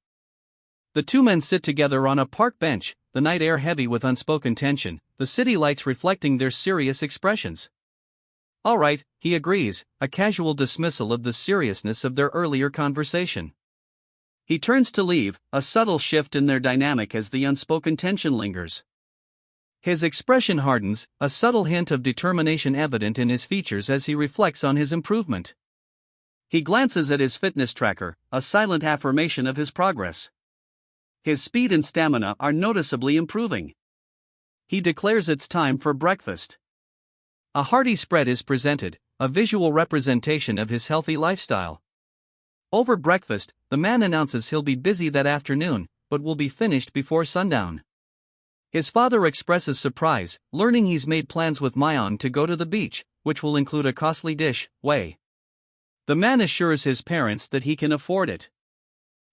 The two men sit together on a park bench, the night air heavy with unspoken tension, the city lights reflecting their serious expressions. All right, he agrees, a casual dismissal of the seriousness of their earlier conversation. He turns to leave, a subtle shift in their dynamic as the unspoken tension lingers. His expression hardens, a subtle hint of determination evident in his features as he reflects on his improvement. He glances at his fitness tracker, a silent affirmation of his progress. His speed and stamina are noticeably improving. He declares it's time for breakfast. A hearty spread is presented, a visual representation of his healthy lifestyle. Over breakfast, the man announces he'll be busy that afternoon, but will be finished before sundown. His father expresses surprise, learning he's made plans with Myeon to go to the beach, which will include a costly dish, whey. The man assures his parents that he can afford it.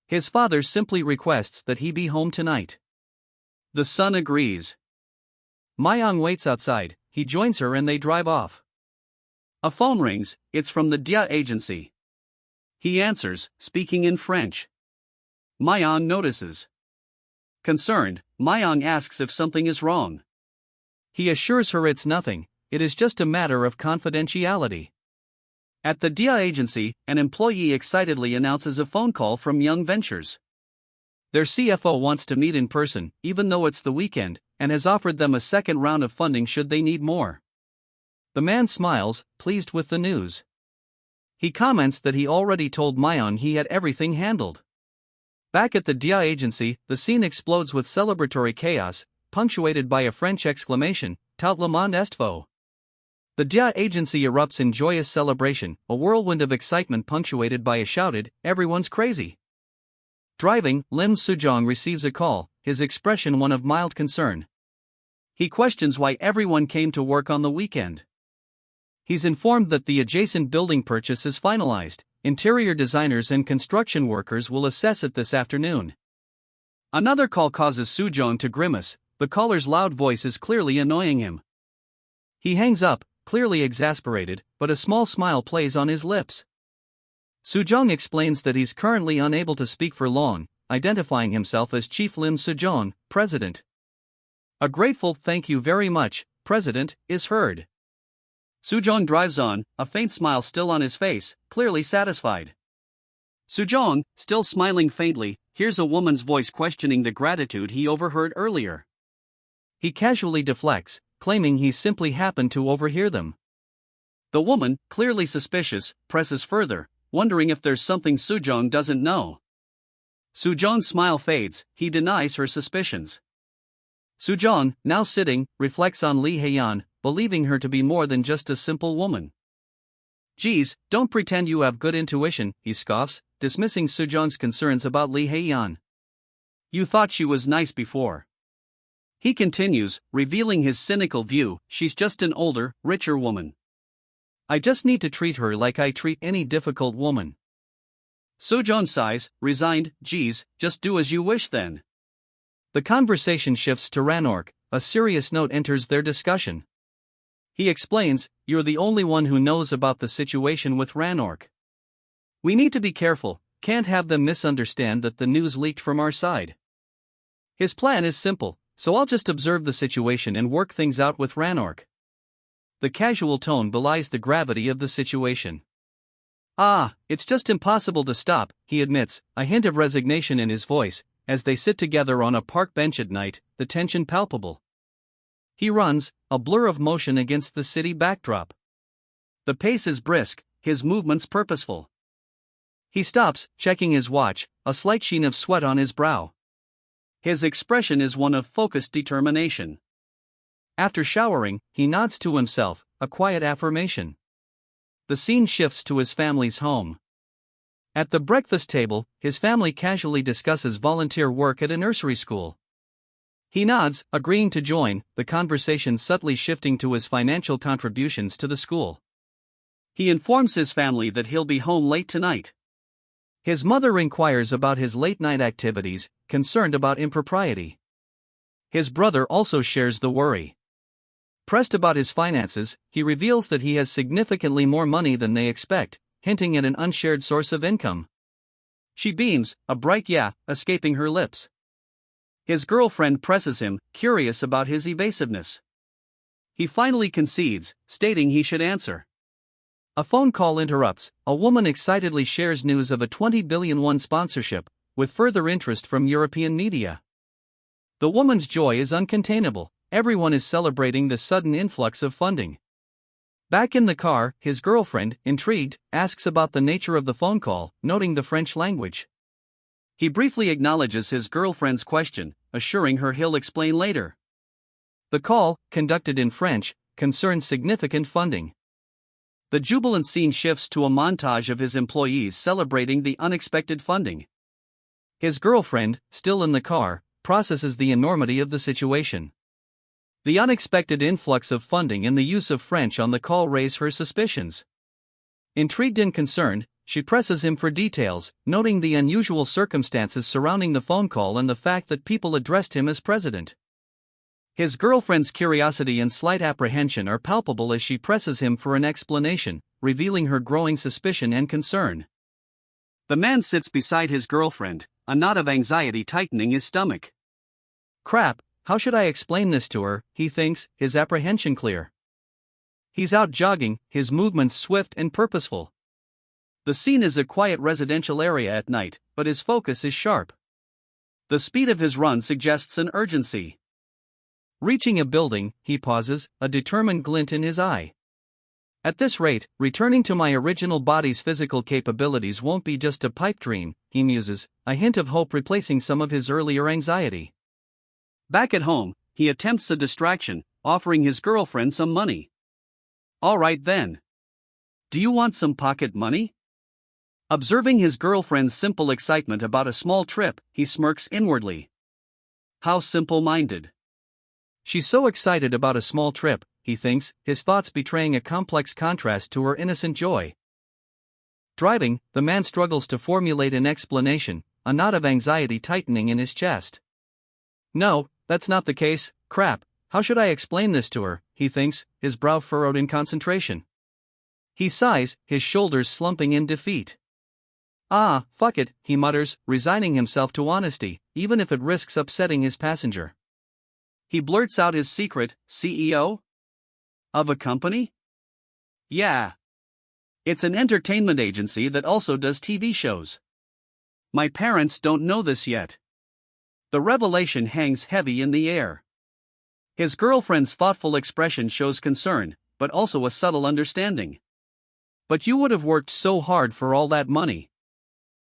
His father simply requests that he be home tonight. The son agrees. Mayang waits outside, he joins her and they drive off. A phone rings, it's from the Dia agency. He answers, speaking in French. Mayang notices. Concerned, Mayang asks if something is wrong. He assures her it's nothing, it is just a matter of confidentiality. At the Dia agency, an employee excitedly announces a phone call from Young Ventures. Their CFO wants to meet in person, even though it's the weekend, and has offered them a second round of funding should they need more. The man smiles, pleased with the news. He comments that he already told Mayon he had everything handled. Back at the Dia agency, the scene explodes with celebratory chaos, punctuated by a French exclamation, Tout le monde est faux. The Dia agency erupts in joyous celebration, a whirlwind of excitement punctuated by a shouted, everyone's crazy. Driving, Lim Sujong receives a call, his expression one of mild concern. He questions why everyone came to work on the weekend. He's informed that the adjacent building purchase is finalized, interior designers and construction workers will assess it this afternoon. Another call causes Sujong to grimace, the caller's loud voice is clearly annoying him. He hangs up, clearly exasperated, but a small smile plays on his lips. Sujong explains that he's currently unable to speak for long, identifying himself as Chief Lim Sujong, President. A grateful "thank you very much, President," is heard. Sujong drives on, a faint smile still on his face, clearly satisfied. Sujong, still smiling faintly, hears a woman's voice questioning the gratitude he overheard earlier. He casually deflects, claiming he simply happened to overhear them. The woman, clearly suspicious, presses further, wondering if there's something Sujong doesn't know. Sujong's smile fades, he denies her suspicions. Sujong, now sitting, reflects on Lee Hyeon, believing her to be more than just a simple woman. Geez, don't pretend you have good intuition, he scoffs, dismissing Sujong's concerns about Lee Hyeon. You thought she was nice before. He continues, revealing his cynical view, she's just an older, richer woman. I just need to treat her like I treat any difficult woman. Sujong sighs, resigned, geez, just do as you wish then. The conversation shifts to Ranork, a serious note enters their discussion. He explains, you're the only one who knows about the situation with Ranork. We need to be careful, can't have them misunderstand that the news leaked from our side. His plan is simple, so I'll just observe the situation and work things out with Ranork. The casual tone belies the gravity of the situation. It's just impossible to stop, he admits, a hint of resignation in his voice, as they sit together on a park bench at night, the tension palpable. He runs, a blur of motion against the city backdrop. The pace is brisk, his movements purposeful. He stops, checking his watch, a slight sheen of sweat on his brow. His expression is one of focused determination. After showering, he nods to himself, a quiet affirmation. The scene shifts to his family's home. At the breakfast table, his family casually discusses volunteer work at a nursery school. He nods, agreeing to join, the conversation subtly shifting to his financial contributions to the school. He informs his family that he'll be home late tonight. His mother inquires about his late-night activities, concerned about impropriety. His brother also shares the worry. Pressed about his finances, he reveals that he has significantly more money than they expect, hinting at an unshared source of income. She beams, a bright yeah, escaping her lips. His girlfriend presses him, curious about his evasiveness. He finally concedes, stating he should answer. A phone call interrupts, a woman excitedly shares news of a 20 billion won sponsorship, with further interest from European media. The woman's joy is uncontainable, everyone is celebrating the sudden influx of funding. Back in the car, his girlfriend, intrigued, asks about the nature of the phone call, noting the French language. He briefly acknowledges his girlfriend's question, assuring her he'll explain later. The call, conducted in French, concerns significant funding. The jubilant scene shifts to a montage of his employees celebrating the unexpected funding. His girlfriend, still in the car, processes the enormity of the situation. The unexpected influx of funding and the use of French on the call raise her suspicions. Intrigued and concerned, she presses him for details, noting the unusual circumstances surrounding the phone call and the fact that people addressed him as president. His girlfriend's curiosity and slight apprehension are palpable as she presses him for an explanation, revealing her growing suspicion and concern. The man sits beside his girlfriend, a knot of anxiety tightening his stomach. Crap, how should I explain this to her, he thinks, his apprehension clear. He's out jogging, his movements swift and purposeful. The scene is a quiet residential area at night, but his focus is sharp. The speed of his run suggests an urgency. Reaching a building, he pauses, a determined glint in his eye. At this rate, returning to my original body's physical capabilities won't be just a pipe dream, he muses, a hint of hope replacing some of his earlier anxiety. Back at home, he attempts a distraction, offering his girlfriend some money. All right then. Do you want some pocket money? Observing his girlfriend's simple excitement about a small trip, he smirks inwardly. How simple-minded. She's so excited about a small trip, he thinks, his thoughts betraying a complex contrast to her innocent joy. Driving, the man struggles to formulate an explanation, a knot of anxiety tightening in his chest. No, that's not the case, crap, how should I explain this to her, he thinks, his brow furrowed in concentration. He sighs, his shoulders slumping in defeat. Ah, fuck it, he mutters, resigning himself to honesty, even if it risks upsetting his passenger. He blurts out his secret, CEO? Of a company? Yeah. It's an entertainment agency that also does TV shows. My parents don't know this yet. The revelation hangs heavy in the air. His girlfriend's thoughtful expression shows concern, but also a subtle understanding. But you would have worked so hard for all that money.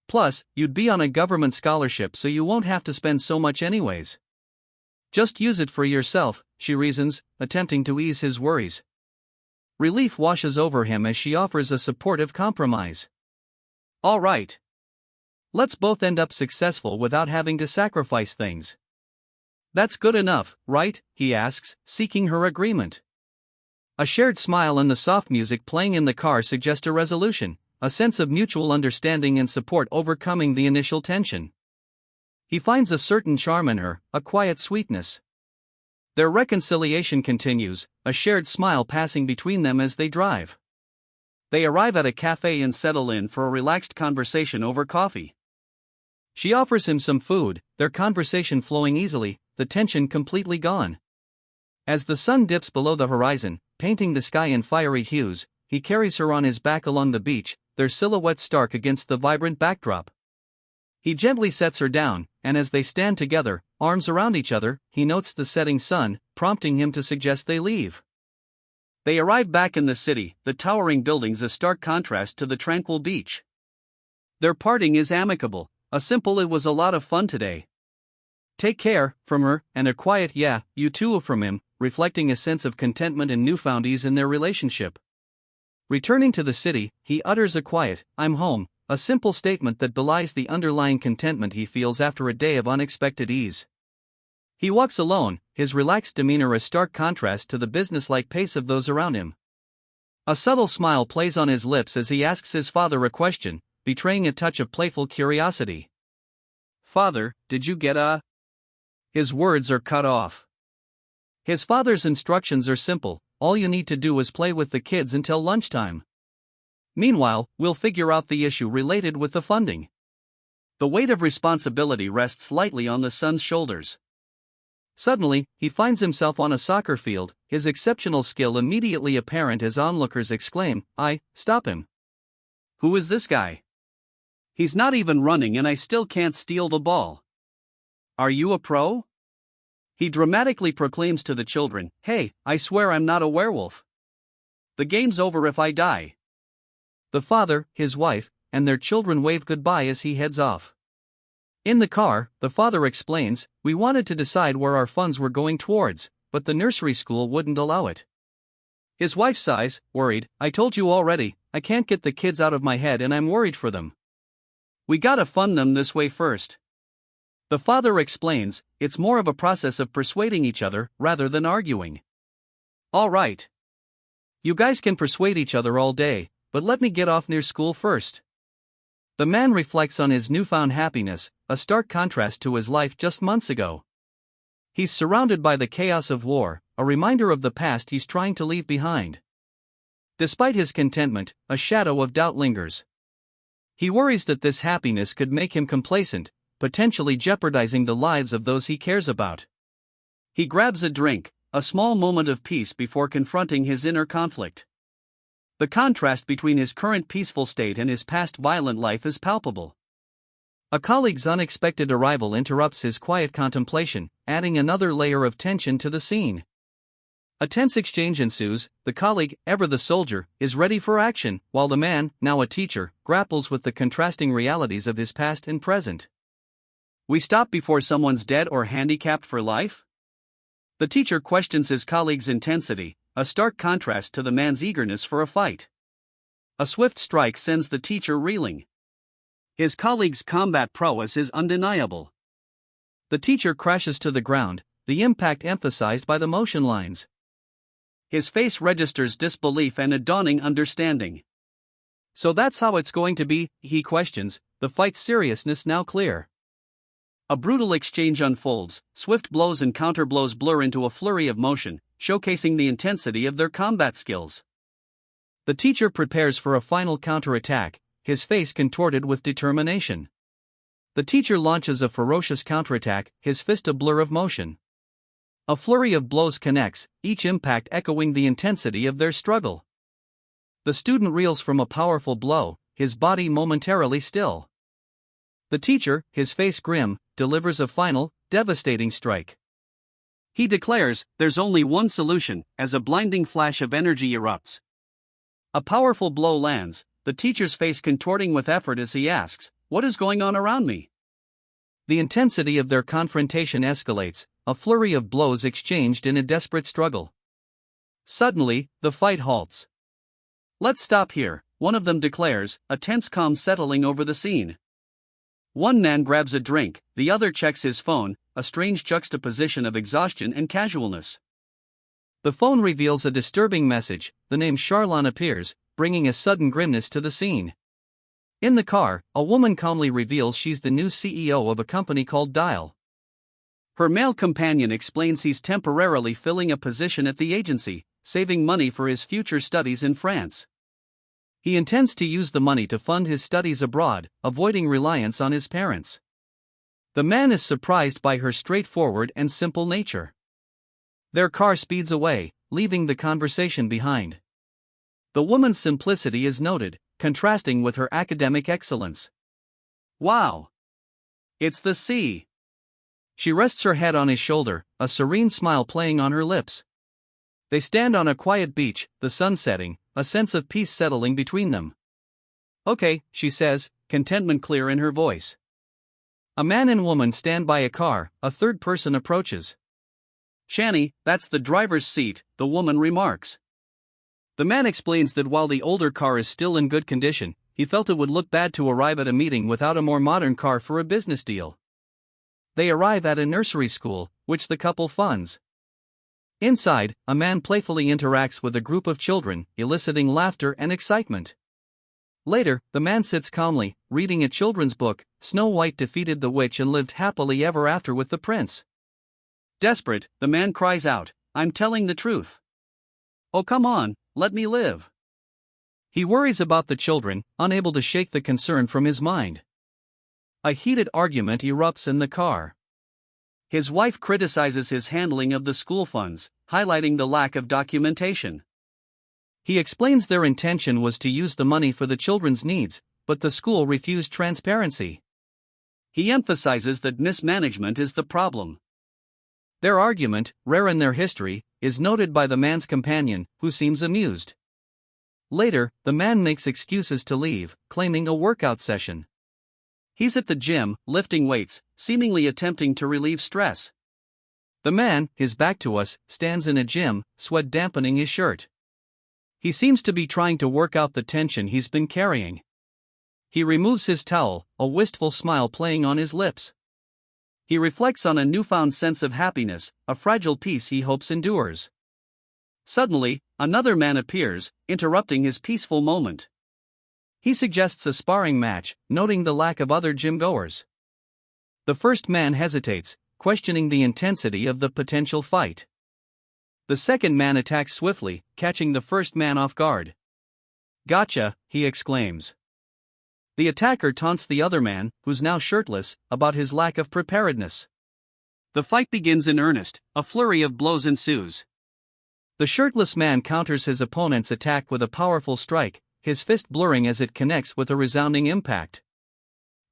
Plus, you'd be on a government scholarship so you won't have to spend so much anyways. Just use it for yourself, she reasons, attempting to ease his worries. Relief washes over him as she offers a supportive compromise. All right. Let's both end up successful without having to sacrifice things. That's good enough, right? He asks, seeking her agreement. A shared smile and the soft music playing in the car suggest a resolution, a sense of mutual understanding and support overcoming the initial tension. He finds a certain charm in her, a quiet sweetness. Their reconciliation continues, a shared smile passing between them as they drive. They arrive at a cafe and settle in for a relaxed conversation over coffee. She offers him some food, their conversation flowing easily, the tension completely gone. As the sun dips below the horizon, painting the sky in fiery hues, he carries her on his back along the beach, their silhouettes stark against the vibrant backdrop. He gently sets her down, and as they stand together, arms around each other, he notes the setting sun, prompting him to suggest they leave. They arrive back in the city, the towering buildings a stark contrast to the tranquil beach. Their parting is amicable, a simple "it was a lot of fun today. Take care" from her, and a quiet "yeah, you too" from him, reflecting a sense of contentment and newfound ease in their relationship. Returning to the city, he utters a quiet "I'm home," a simple statement that belies the underlying contentment he feels after a day of unexpected ease. He walks alone, his relaxed demeanor a stark contrast to the businesslike pace of those around him. A subtle smile plays on his lips as he asks his father a question, betraying a touch of playful curiosity. "Father, did you get a..." His words are cut off. His father's instructions are simple: all you need to do is play with the kids until lunchtime. Meanwhile, we'll figure out the issue related with the funding. The weight of responsibility rests lightly on the son's shoulders. Suddenly, he finds himself on a soccer field, his exceptional skill immediately apparent as onlookers exclaim, "Stop him. Who is this guy? He's not even running and I still can't steal the ball. Are you a pro?" He dramatically proclaims to the children, "Hey, I swear I'm not a werewolf. The game's over if I die." The father, his wife, and their children wave goodbye as he heads off. In the car, the father explains, "We wanted to decide where our funds were going towards, but the nursery school wouldn't allow it." His wife sighs, worried, "I told you already, I can't get the kids out of my head and I'm worried for them. We gotta fund them this way first." The father explains, it's more of a process of persuading each other rather than arguing. "All right. You guys can persuade each other all day, but let me get off near school first. The man reflects on his newfound happiness, a stark contrast to his life just months ago. He's surrounded by the chaos of war, a reminder of the past he's trying to leave behind. Despite his contentment, a shadow of doubt lingers. He worries that this happiness could make him complacent, potentially jeopardizing the lives of those he cares about. He grabs a drink, a small moment of peace before confronting his inner conflict. The contrast between his current peaceful state and his past violent life is palpable. A colleague's unexpected arrival interrupts his quiet contemplation, adding another layer of tension to the scene. A tense exchange ensues. The colleague, ever the soldier, is ready for action, while the man, now a teacher, grapples with the contrasting realities of his past and present. We stop before someone's dead or handicapped for life? The teacher questions his colleague's intensity, a stark contrast to the man's eagerness for a fight. A swift strike sends the teacher reeling. His colleague's combat prowess is undeniable. The teacher crashes to the ground, the impact emphasized by the motion lines. His face registers disbelief and a dawning understanding. So that's how it's going to be, he questions, the fight's seriousness now clear. A brutal exchange unfolds, swift blows and counterblows blur into a flurry of motion, showcasing the intensity of their combat skills. The teacher prepares for a final counterattack, his face contorted with determination. The teacher launches a ferocious counterattack, his fist a blur of motion. A flurry of blows connects, each impact echoing the intensity of their struggle. The student reels from a powerful blow, his body momentarily still. The teacher, his face grim, delivers a final, devastating strike. He declares, "There's only one solution," as a blinding flash of energy erupts. A powerful blow lands, the teacher's face contorting with effort as he asks, "What is going on around me?" The intensity of their confrontation escalates, a flurry of blows exchanged in a desperate struggle. Suddenly, the fight halts. "Let's stop here," one of them declares, a tense calm settling over the scene. One man grabs a drink, the other checks his phone, a strange juxtaposition of exhaustion and casualness. The phone reveals a disturbing message. The name Charlon appears, bringing a sudden grimness to the scene. In the car, a woman calmly reveals she's the new CEO of a company called Dial. Her male companion explains he's temporarily filling a position at the agency, saving money for his future studies in France. He intends to use the money to fund his studies abroad, avoiding reliance on his parents. The man is surprised by her straightforward and simple nature. Their car speeds away, leaving the conversation behind. The woman's simplicity is noted, contrasting with her academic excellence. "Wow! It's the sea!" She rests her head on his shoulder, a serene smile playing on her lips. They stand on a quiet beach, the sun setting, a sense of peace settling between them. "Okay," she says, contentment clear in her voice. A man and woman stand by a car, a third person approaches. "Shani, that's the driver's seat," the woman remarks. The man explains that while the older car is still in good condition, he felt it would look bad to arrive at a meeting without a more modern car for a business deal. They arrive at a nursery school, which the couple funds. Inside, a man playfully interacts with a group of children, eliciting laughter and excitement. Later, the man sits calmly, reading a children's book. Snow White defeated the witch and lived happily ever after with the prince. Desperate, the man cries out, "I'm telling the truth. Oh, come on, let me live." He worries about the children, unable to shake the concern from his mind. A heated argument erupts in the car. His wife criticizes his handling of the school funds, highlighting the lack of documentation. He explains their intention was to use the money for the children's needs, but the school refused transparency. He emphasizes that mismanagement is the problem. Their argument, rare in their history, is noted by the man's companion, who seems amused. Later, the man makes excuses to leave, claiming a workout session. He's at the gym, lifting weights, seemingly attempting to relieve stress. The man, his back to us, stands in a gym, sweat dampening his shirt. He seems to be trying to work out the tension he's been carrying. He removes his towel, a wistful smile playing on his lips. He reflects on a newfound sense of happiness, a fragile peace he hopes endures. Suddenly, another man appears, interrupting his peaceful moment. He suggests a sparring match, noting the lack of other gym-goers. The first man hesitates, questioning the intensity of the potential fight. The second man attacks swiftly, catching the first man off guard. "Gotcha," he exclaims. The attacker taunts the other man, who's now shirtless, about his lack of preparedness. The fight begins in earnest, a flurry of blows ensues. The shirtless man counters his opponent's attack with a powerful strike, his fist blurring as it connects with a resounding impact.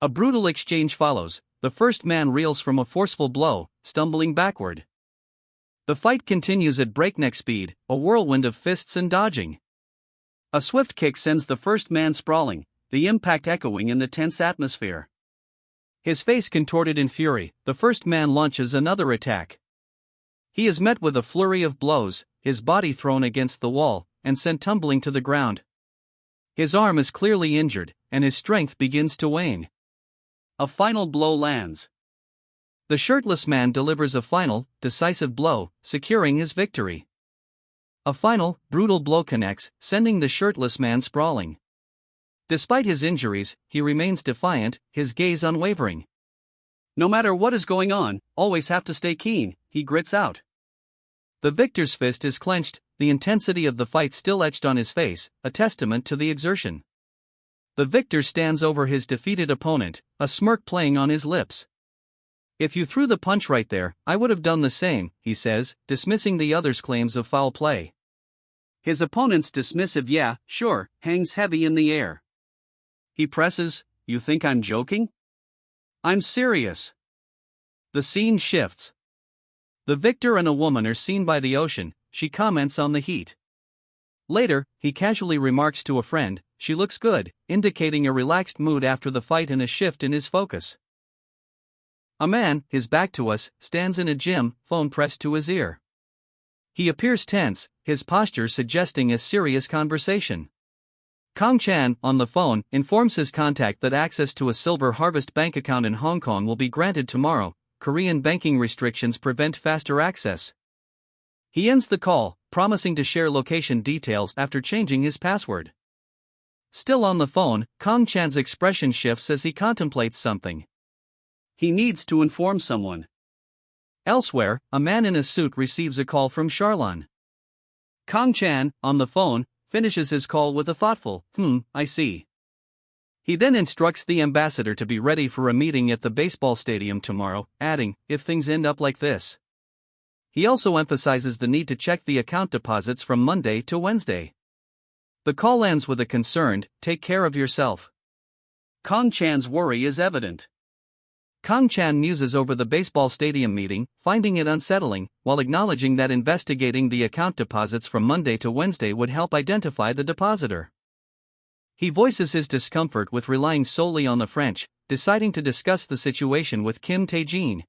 A brutal exchange follows. The first man reels from a forceful blow, stumbling backward. The fight continues at breakneck speed, a whirlwind of fists and dodging. A swift kick sends the first man sprawling, the impact echoing in the tense atmosphere. His face contorted in fury, the first man launches another attack. He is met with a flurry of blows, his body thrown against the wall, and sent tumbling to the ground. His arm is clearly injured, and his strength begins to wane. A final blow lands. The shirtless man delivers a final, decisive blow, securing his victory. A final, brutal blow connects, sending the shirtless man sprawling. Despite his injuries, he remains defiant, his gaze unwavering. "No matter what is going on, always have to stay keen," he grits out. The victor's fist is clenched, the intensity of the fight still etched on his face, a testament to the exertion. The victor stands over his defeated opponent, a smirk playing on his lips. "If you threw the punch right there, I would have done the same," he says, dismissing the other's claims of foul play. His opponent's dismissive "yeah, sure," hangs heavy in the air. He presses, "You think I'm joking? I'm serious." The scene shifts. The victor and a woman are seen by the ocean. She comments on the heat. Later, he casually remarks to a friend, "She looks good," indicating a relaxed mood after the fight and a shift in his focus. A man, his back to us, stands in a gym, phone pressed to his ear. He appears tense, his posture suggesting a serious conversation. Kong Chan, on the phone, informs his contact that access to a Silver Harvest bank account in Hong Kong will be granted tomorrow. Korean banking restrictions prevent faster access. He ends the call, promising to share location details after changing his password. Still on the phone, Kong Chan's expression shifts as he contemplates something. He needs to inform someone. Elsewhere, a man in a suit receives a call from Charlon. Kong Chan, on the phone, finishes his call with a thoughtful, I see." He then instructs the ambassador to be ready for a meeting at the baseball stadium tomorrow, adding, "if things end up like this." He also emphasizes the need to check the account deposits from Monday to Wednesday. The call ends with a concerned, "Take care of yourself." Kong Chan's worry is evident. Kong Chan muses over the baseball stadium meeting, finding it unsettling, while acknowledging that investigating the account deposits from Monday to Wednesday would help identify the depositor. He voices his discomfort with relying solely on the French, deciding to discuss the situation with Kim Tae-jin.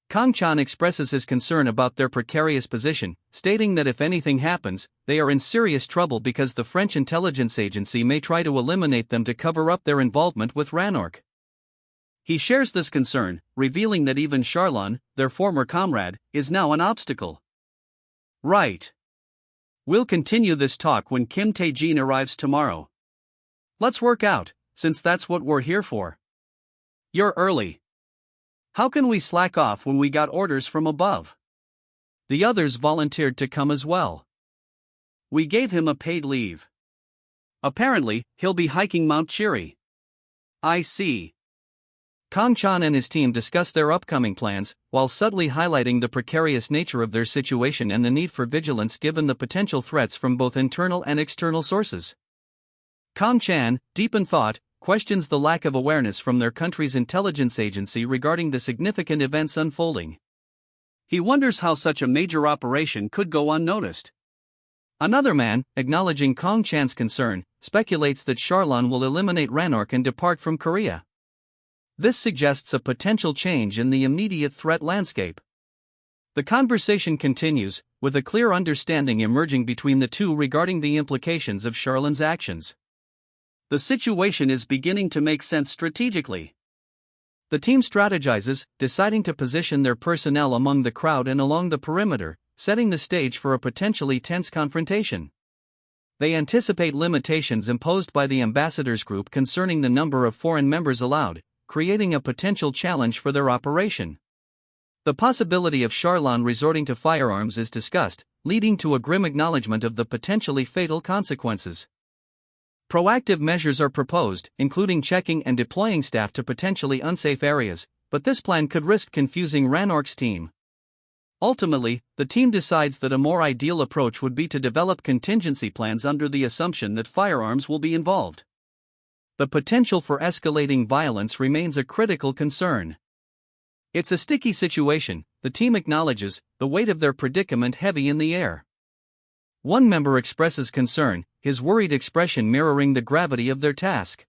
Kong Chan expresses his concern about their precarious position, stating that if anything happens, they are in serious trouble because the French intelligence agency may try to eliminate them to cover up their involvement with Rannoch. He shares this concern, revealing that even Charlon, their former comrade, is now an obstacle. "Right. We'll continue this talk when Kim Tae-jin arrives tomorrow. Let's work out, since that's what we're here for." "You're early. How can we slack off when we got orders from above?" The others volunteered to come as well. "We gave him a paid leave. Apparently, he'll be hiking Mount Cheery." "I see." Kong Chan and his team discuss their upcoming plans, while subtly highlighting the precarious nature of their situation and the need for vigilance given the potential threats from both internal and external sources. Kong Chan, deep in thought, questions the lack of awareness from their country's intelligence agency regarding the significant events unfolding. He wonders how such a major operation could go unnoticed. Another man, acknowledging Kong Chan's concern, speculates that Charlon will eliminate Rannoch and depart from Korea. This suggests a potential change in the immediate threat landscape. The conversation continues, with a clear understanding emerging between the two regarding the implications of Charlon's actions. The situation is beginning to make sense strategically. The team strategizes, deciding to position their personnel among the crowd and along the perimeter, setting the stage for a potentially tense confrontation. They anticipate limitations imposed by the ambassadors group concerning the number of foreign members allowed, creating a potential challenge for their operation. The possibility of Charlan resorting to firearms is discussed, leading to a grim acknowledgement of the potentially fatal consequences. Proactive measures are proposed, including checking and deploying staff to potentially unsafe areas, but this plan could risk confusing Ranork's team. Ultimately, the team decides that a more ideal approach would be to develop contingency plans under the assumption that firearms will be involved. The potential for escalating violence remains a critical concern. It's a sticky situation, the team acknowledges, the weight of their predicament heavy in the air. One member expresses concern, his worried expression mirroring the gravity of their task.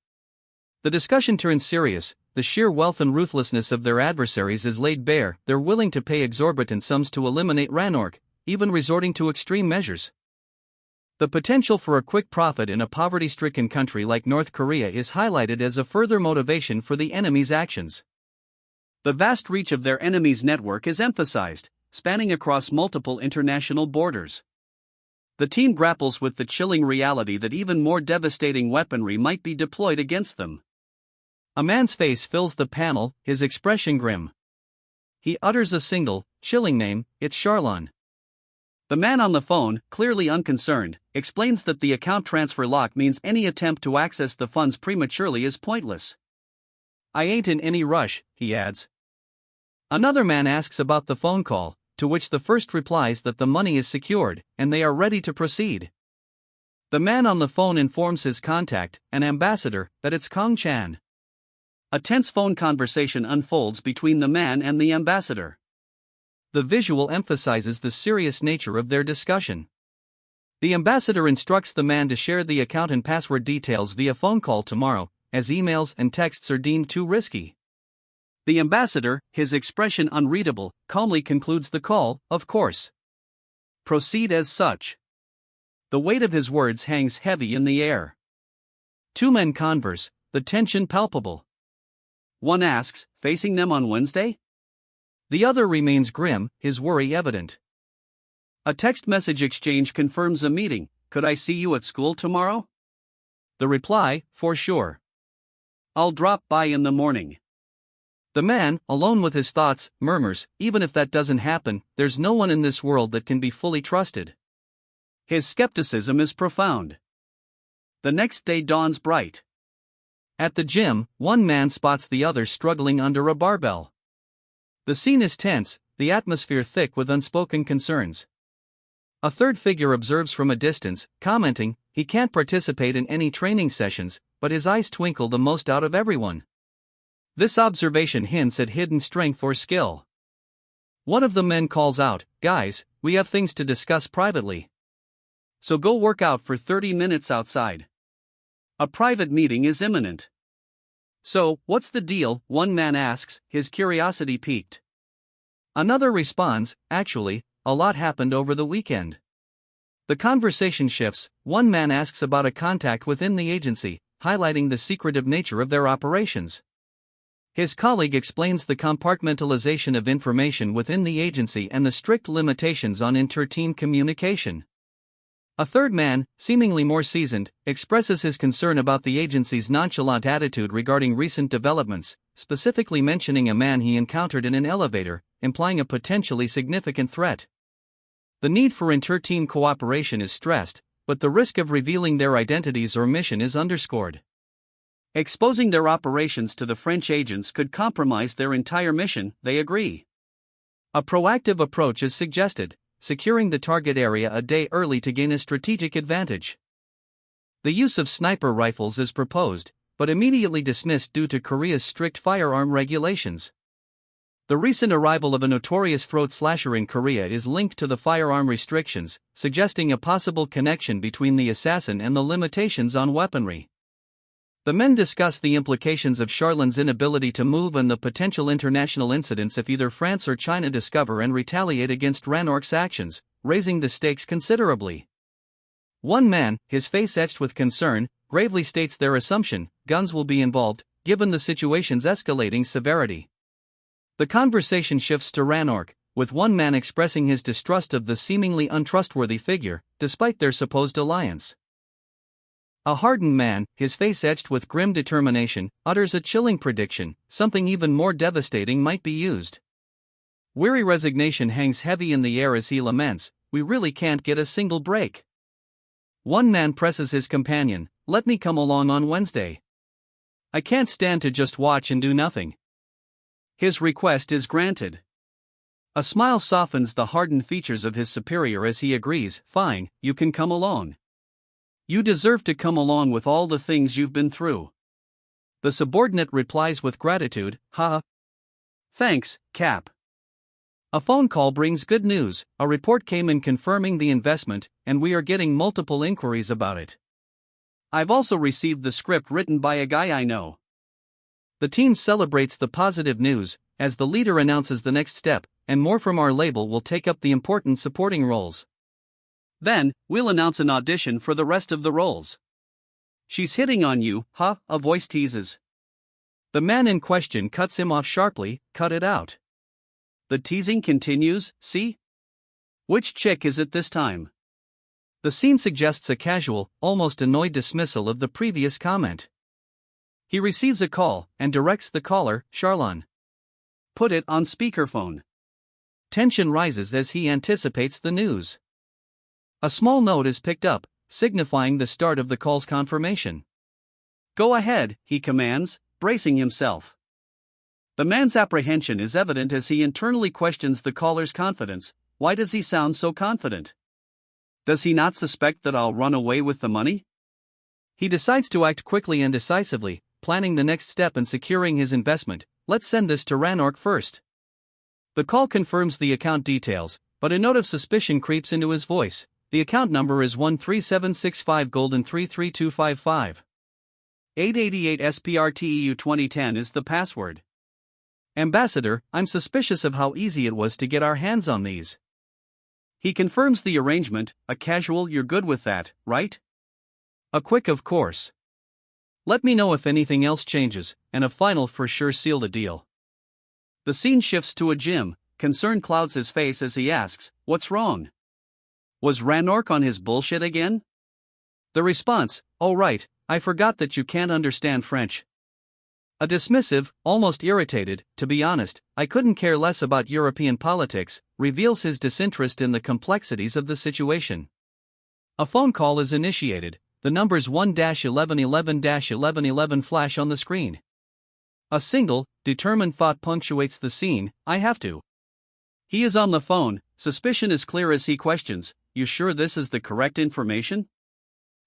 The discussion turns serious. The sheer wealth and ruthlessness of their adversaries is laid bare. They're willing to pay exorbitant sums to eliminate Ranork, even resorting to extreme measures. The potential for a quick profit in a poverty-stricken country like North Korea is highlighted as a further motivation for the enemy's actions. The vast reach of their enemy's network is emphasized, spanning across multiple international borders. The team grapples with the chilling reality that even more devastating weaponry might be deployed against them. A man's face fills the panel, his expression grim. He utters a single, chilling name, it's Charlan. The man on the phone, clearly unconcerned, explains that the account transfer lock means any attempt to access the funds prematurely is pointless. I ain't in any rush, he adds. Another man asks about the phone call, to which the first replies that the money is secured, and they are ready to proceed. The man on the phone informs his contact, an ambassador, that it's Kong Chan. A tense phone conversation unfolds between the man and the ambassador. The visual emphasizes the serious nature of their discussion. The ambassador instructs the man to share the account and password details via phone call tomorrow, as emails and texts are deemed too risky. The ambassador, his expression unreadable, calmly concludes the call, of course. Proceed as such. The weight of his words hangs heavy in the air. Two men converse, the tension palpable. One asks, facing them on Wednesday? The other remains grim, his worry evident. A text message exchange confirms a meeting. Could I see you at school tomorrow? The reply, for sure. I'll drop by in the morning. The man, alone with his thoughts, murmurs, even if that doesn't happen, there's no one in this world that can be fully trusted. His skepticism is profound. The next day dawns bright. At the gym, one man spots the other struggling under a barbell. The scene is tense, the atmosphere thick with unspoken concerns. A third figure observes from a distance, commenting, he can't participate in any training sessions, but his eyes twinkle the most out of everyone. This observation hints at hidden strength or skill. One of the men calls out, guys, we have things to discuss privately. So go work out for 30 minutes outside. A private meeting is imminent. So, what's the deal? One man asks, his curiosity piqued. Another responds, actually, a lot happened over the weekend. The conversation shifts, one man asks about a contact within the agency, highlighting the secretive nature of their operations. His colleague explains the compartmentalization of information within the agency and the strict limitations on inter-team communication. A third man, seemingly more seasoned, expresses his concern about the agency's nonchalant attitude regarding recent developments, specifically mentioning a man he encountered in an elevator, implying a potentially significant threat. The need for inter-team cooperation is stressed, but the risk of revealing their identities or mission is underscored. Exposing their operations to the French agents could compromise their entire mission, they agree. A proactive approach is suggested, securing the target area a day early to gain a strategic advantage. The use of sniper rifles is proposed, but immediately dismissed due to Korea's strict firearm regulations. The recent arrival of a notorious throat slasher in Korea is linked to the firearm restrictions, suggesting a possible connection between the assassin and the limitations on weaponry. The men discuss the implications of Charlan's inability to move and the potential international incidents if either France or China discover and retaliate against Ranork's actions, raising the stakes considerably. One man, his face etched with concern, gravely states their assumption, guns will be involved, given the situation's escalating severity. The conversation shifts to Ranork, with one man expressing his distrust of the seemingly untrustworthy figure, despite their supposed alliance. A hardened man, his face etched with grim determination, utters a chilling prediction: something even more devastating might be used. Weary resignation hangs heavy in the air as he laments, "We really can't get a single break." One man presses his companion, "Let me come along on Wednesday. I can't stand to just watch and do nothing." His request is granted. A smile softens the hardened features of his superior as he agrees, "Fine, you can come along. You deserve to come along with all the things you've been through." The subordinate replies with gratitude, "Ha. Thanks, Cap." A phone call brings good news. A report came in confirming the investment, and we are getting multiple inquiries about it. I've also received the script written by a guy I know. The team celebrates the positive news, as the leader announces the next step, and more from our label will take up the important supporting roles. Then, we'll announce an audition for the rest of the roles. "She's hitting on you, huh?" a voice teases. The man in question cuts him off sharply, "Cut it out. The teasing continues, see? Which chick is it this time?" The scene suggests a casual, almost annoyed dismissal of the previous comment. He receives a call, and directs the caller, "Charlon. Put it on speakerphone." Tension rises as he anticipates the news. A small note is picked up, signifying the start of the call's confirmation. "Go ahead," he commands, bracing himself. The man's apprehension is evident as he internally questions the caller's confidence. Why does he sound so confident? Does he not suspect that I'll run away with the money? He decides to act quickly and decisively, planning the next step in securing his investment. "Let's send this to Ranark first." The call confirms the account details, but a note of suspicion creeps into his voice. The account number is 13765 Golden 33255. 888 SPRTEU 2010 is the password. "Ambassador, I'm suspicious of how easy it was to get our hands on these." He confirms the arrangement, a casual "You're good with that, right?" A quick "Of course. Let me know if anything else changes," and a final "For sure seal the deal." The scene shifts to a gym. Concern clouds his face as he asks, "What's wrong? Was Ranark on his bullshit again?" The response, "Oh right, I forgot that you can't understand French." A dismissive, almost irritated, "To be honest, I couldn't care less about European politics," reveals his disinterest in the complexities of the situation. A phone call is initiated. The numbers 1-1111-1111 flash on the screen. A single, determined thought punctuates the scene: "I have to." He is on the phone, suspicion is clear as he questions, "You sure this is the correct information?"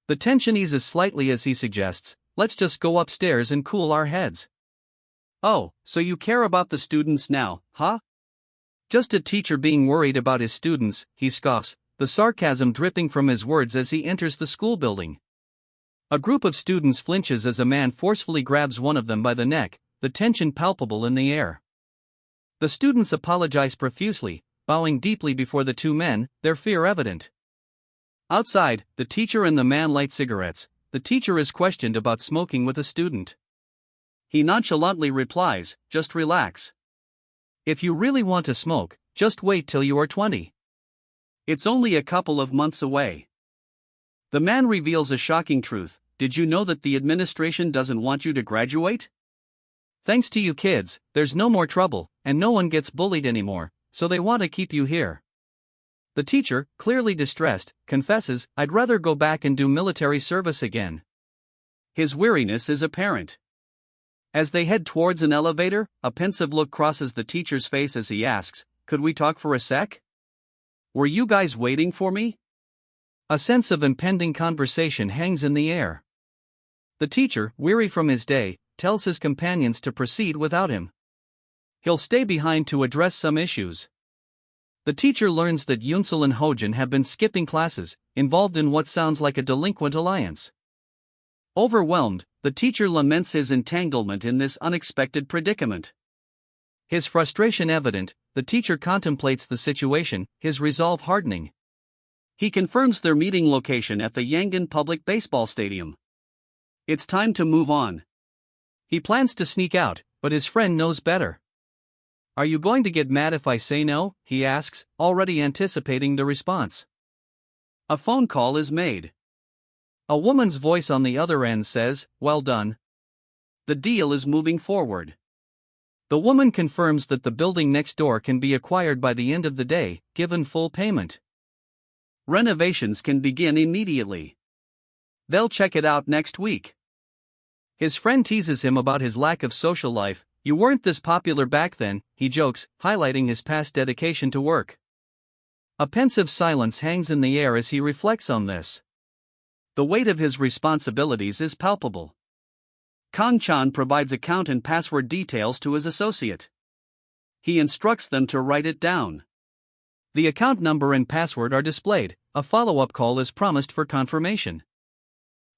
The tension eases slightly as he suggests, "Let's just go upstairs and cool our heads." "Oh, so you care about the students now, huh?" "Just a teacher being worried about his students," he scoffs, the sarcasm dripping from his words as he enters the school building. A group of students flinches as a man forcefully grabs one of them by the neck, the tension palpable in the air. The students apologize profusely, bowing deeply before the two men, their fear evident. Outside, the teacher and the man light cigarettes. The teacher is questioned about smoking with a student. He nonchalantly replies, "Just relax. If you really want to smoke, just wait till you are 20. It's only a couple of months away." The man reveals a shocking truth: "Did you know that the administration doesn't want you to graduate? Thanks to you kids, there's no more trouble, and no one gets bullied anymore, so they want to keep you here." The teacher, clearly distressed, confesses, "I'd rather go back and do military service again." His weariness is apparent. As they head towards an elevator, a pensive look crosses the teacher's face as he asks, "Could we talk for a sec? Were you guys waiting for me?" A sense of impending conversation hangs in the air. The teacher, weary from his day, tells his companions to proceed without him. He'll stay behind to address some issues. The teacher learns that Yunsel and Hojin have been skipping classes, involved in what sounds like a delinquent alliance. Overwhelmed, the teacher laments his entanglement in this unexpected predicament. His frustration evident, the teacher contemplates the situation, his resolve hardening. He confirms their meeting location at the Yangon Public Baseball Stadium. It's time to move on. He plans to sneak out, but his friend knows better. "Are you going to get mad if I say no?" he asks, already anticipating the response. A phone call is made. A woman's voice on the other end says, "Well done. The deal is moving forward." The woman confirms that the building next door can be acquired by the end of the day, given full payment. Renovations can begin immediately. They'll check it out next week. His friend teases him about his lack of social life. "You weren't this popular back then," he jokes, highlighting his past dedication to work. A pensive silence hangs in the air as he reflects on this. The weight of his responsibilities is palpable. Kang-chan provides account and password details to his associate. He instructs them to write it down. The account number and password are displayed. A follow-up call is promised for confirmation.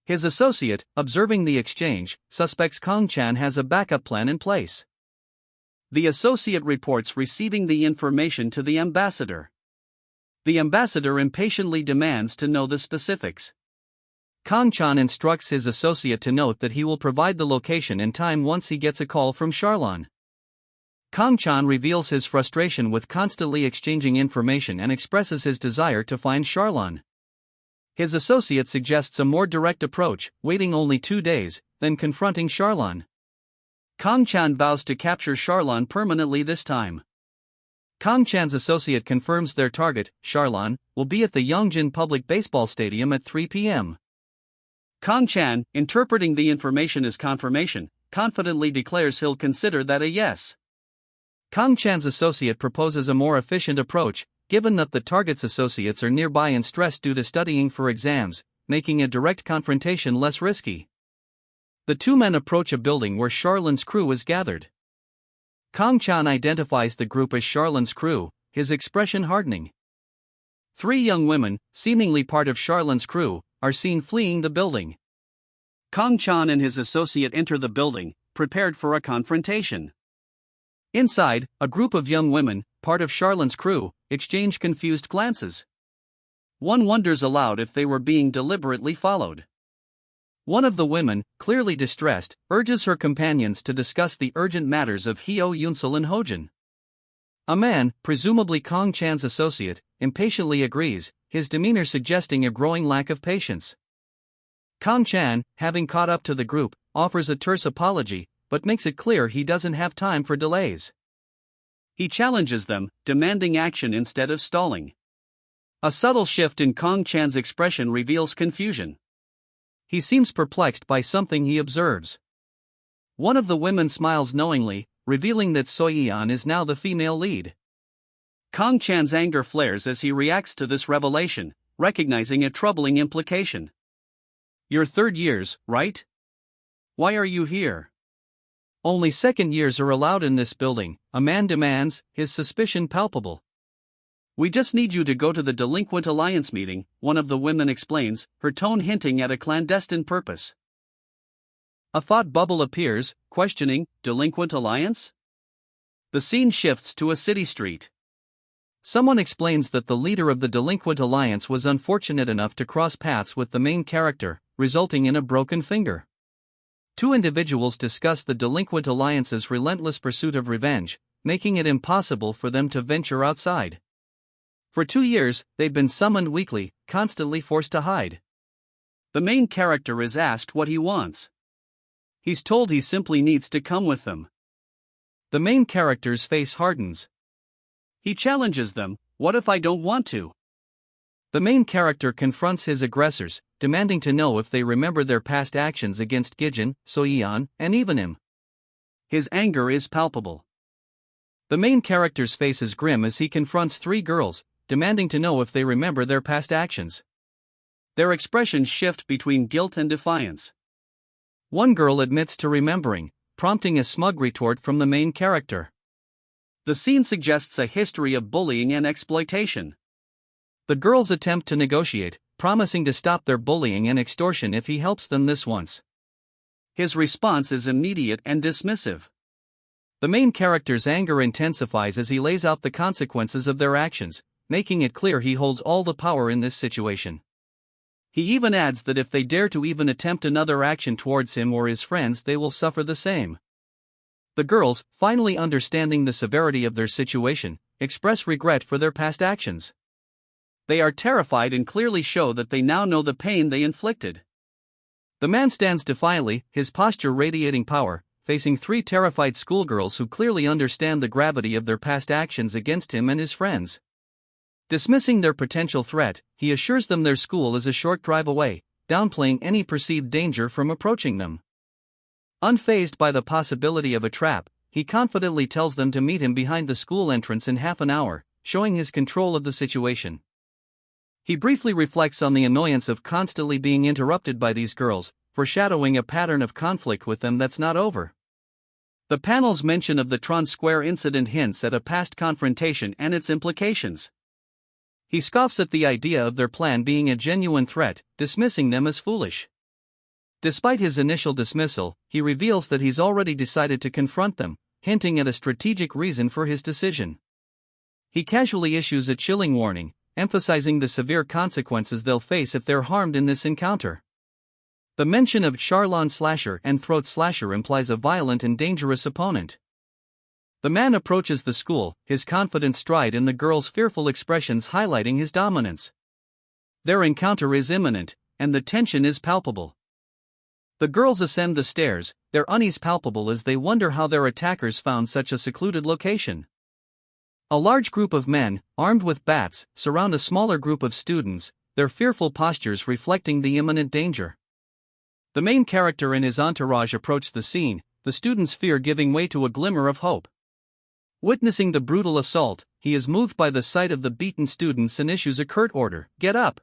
His associate, observing the exchange, suspects Kang-chan has a backup plan in place. The associate reports receiving the information to the ambassador. The ambassador impatiently demands to know the specifics. Kang-chan instructs his associate to note that he will provide the location and time once he gets a call from Charlon. Kang-chan reveals his frustration with constantly exchanging information and expresses his desire to find Charlon. His associate suggests a more direct approach, waiting only 2 days, then confronting Charlon. Kang-chan vows to capture Charlon permanently this time. Kang-chan's associate confirms their target, Charlon, will be at the Yongjin Public Baseball Stadium at 3 p.m. Kang-chan, interpreting the information as confirmation, confidently declares he'll consider that a yes. Kang-chan's associate proposes a more efficient approach, given that the target's associates are nearby and stressed due to studying for exams, making a direct confrontation less risky. The two men approach a building where Charlon's crew is gathered. Kang-chan identifies the group as Charlon's crew, his expression hardening. 3 young women, seemingly part of Charlon's crew, are seen fleeing the building. Kang-chan and his associate enter the building, prepared for a confrontation. Inside, a group of young women, part of Charlon's crew, exchange confused glances. One wonders aloud if they were being deliberately followed. One of the women, clearly distressed, urges her companions to discuss the urgent matters of Hyo Yunsul and Hojin. A man, presumably Kang-chan's associate, impatiently agrees, his demeanor suggesting a growing lack of patience. Kang-chan, having caught up to the group, offers a terse apology, but makes it clear he doesn't have time for delays. He challenges them, demanding action instead of stalling. A subtle shift in Kang-chan's expression reveals confusion. He seems perplexed by something he observes. One of the women smiles knowingly, revealing that Soyeon is now the female lead. Kang-chan's anger flares as he reacts to this revelation, recognizing a troubling implication. "You're third years, right? Why are you here?" "Only second years are allowed in this building," a man demands, his suspicion palpable. "We just need you to go to the Delinquent Alliance meeting," one of the women explains, her tone hinting at a clandestine purpose. A thought bubble appears, questioning, Delinquent Alliance? The scene shifts to a city street. Someone explains that the leader of the Delinquent Alliance was unfortunate enough to cross paths with the main character, resulting in a broken finger. 2 individuals discuss the Delinquent Alliance's relentless pursuit of revenge, making it impossible for them to venture outside. For 2 years, they've been summoned weekly, constantly forced to hide. The main character is asked what he wants. He's told he simply needs to come with them. The main character's face hardens. He challenges them, "What if I don't want to?" The main character confronts his aggressors, demanding to know if they remember their past actions against Gijin, Soyeon, and even him. His anger is palpable. The main character's face is grim as he confronts 3 girls, demanding to know if they remember their past actions. Their expressions shift between guilt and defiance. One girl admits to remembering, prompting a smug retort from the main character. The scene suggests a history of bullying and exploitation. The girls attempt to negotiate, promising to stop their bullying and extortion if he helps them this once. His response is immediate and dismissive. The main character's anger intensifies as he lays out the consequences of their actions, making it clear he holds all the power in this situation. He even adds that if they dare to even attempt another action towards him or his friends, they will suffer the same. The girls, finally understanding the severity of their situation, express regret for their past actions. They are terrified and clearly show that they now know the pain they inflicted. The man stands defiantly, his posture radiating power, facing three terrified schoolgirls who clearly understand the gravity of their past actions against him and his friends. Dismissing their potential threat, he assures them their school is a short drive away, downplaying any perceived danger from approaching them. Unfazed by the possibility of a trap, he confidently tells them to meet him behind the school entrance in half an hour, showing his control of the situation. He briefly reflects on the annoyance of constantly being interrupted by these girls, foreshadowing a pattern of conflict with them that's not over. The panel's mention of the Tron Square incident hints at a past confrontation and its implications. He scoffs at the idea of their plan being a genuine threat, dismissing them as foolish. Despite his initial dismissal, he reveals that he's already decided to confront them, hinting at a strategic reason for his decision. He casually issues a chilling warning, emphasizing the severe consequences they'll face if they're harmed in this encounter. The mention of Charlon Slasher and Throat Slasher implies a violent and dangerous opponent. The man approaches the school, his confident stride and the girls' fearful expressions highlighting his dominance. Their encounter is imminent, and the tension is palpable. The girls ascend the stairs, their unease palpable as they wonder how their attackers found such a secluded location. A large group of men, armed with bats, surround a smaller group of students, their fearful postures reflecting the imminent danger. The main character and his entourage approach the scene, the student's fear giving way to a glimmer of hope. Witnessing the brutal assault, he is moved by the sight of the beaten students and issues a curt order, "Get up!"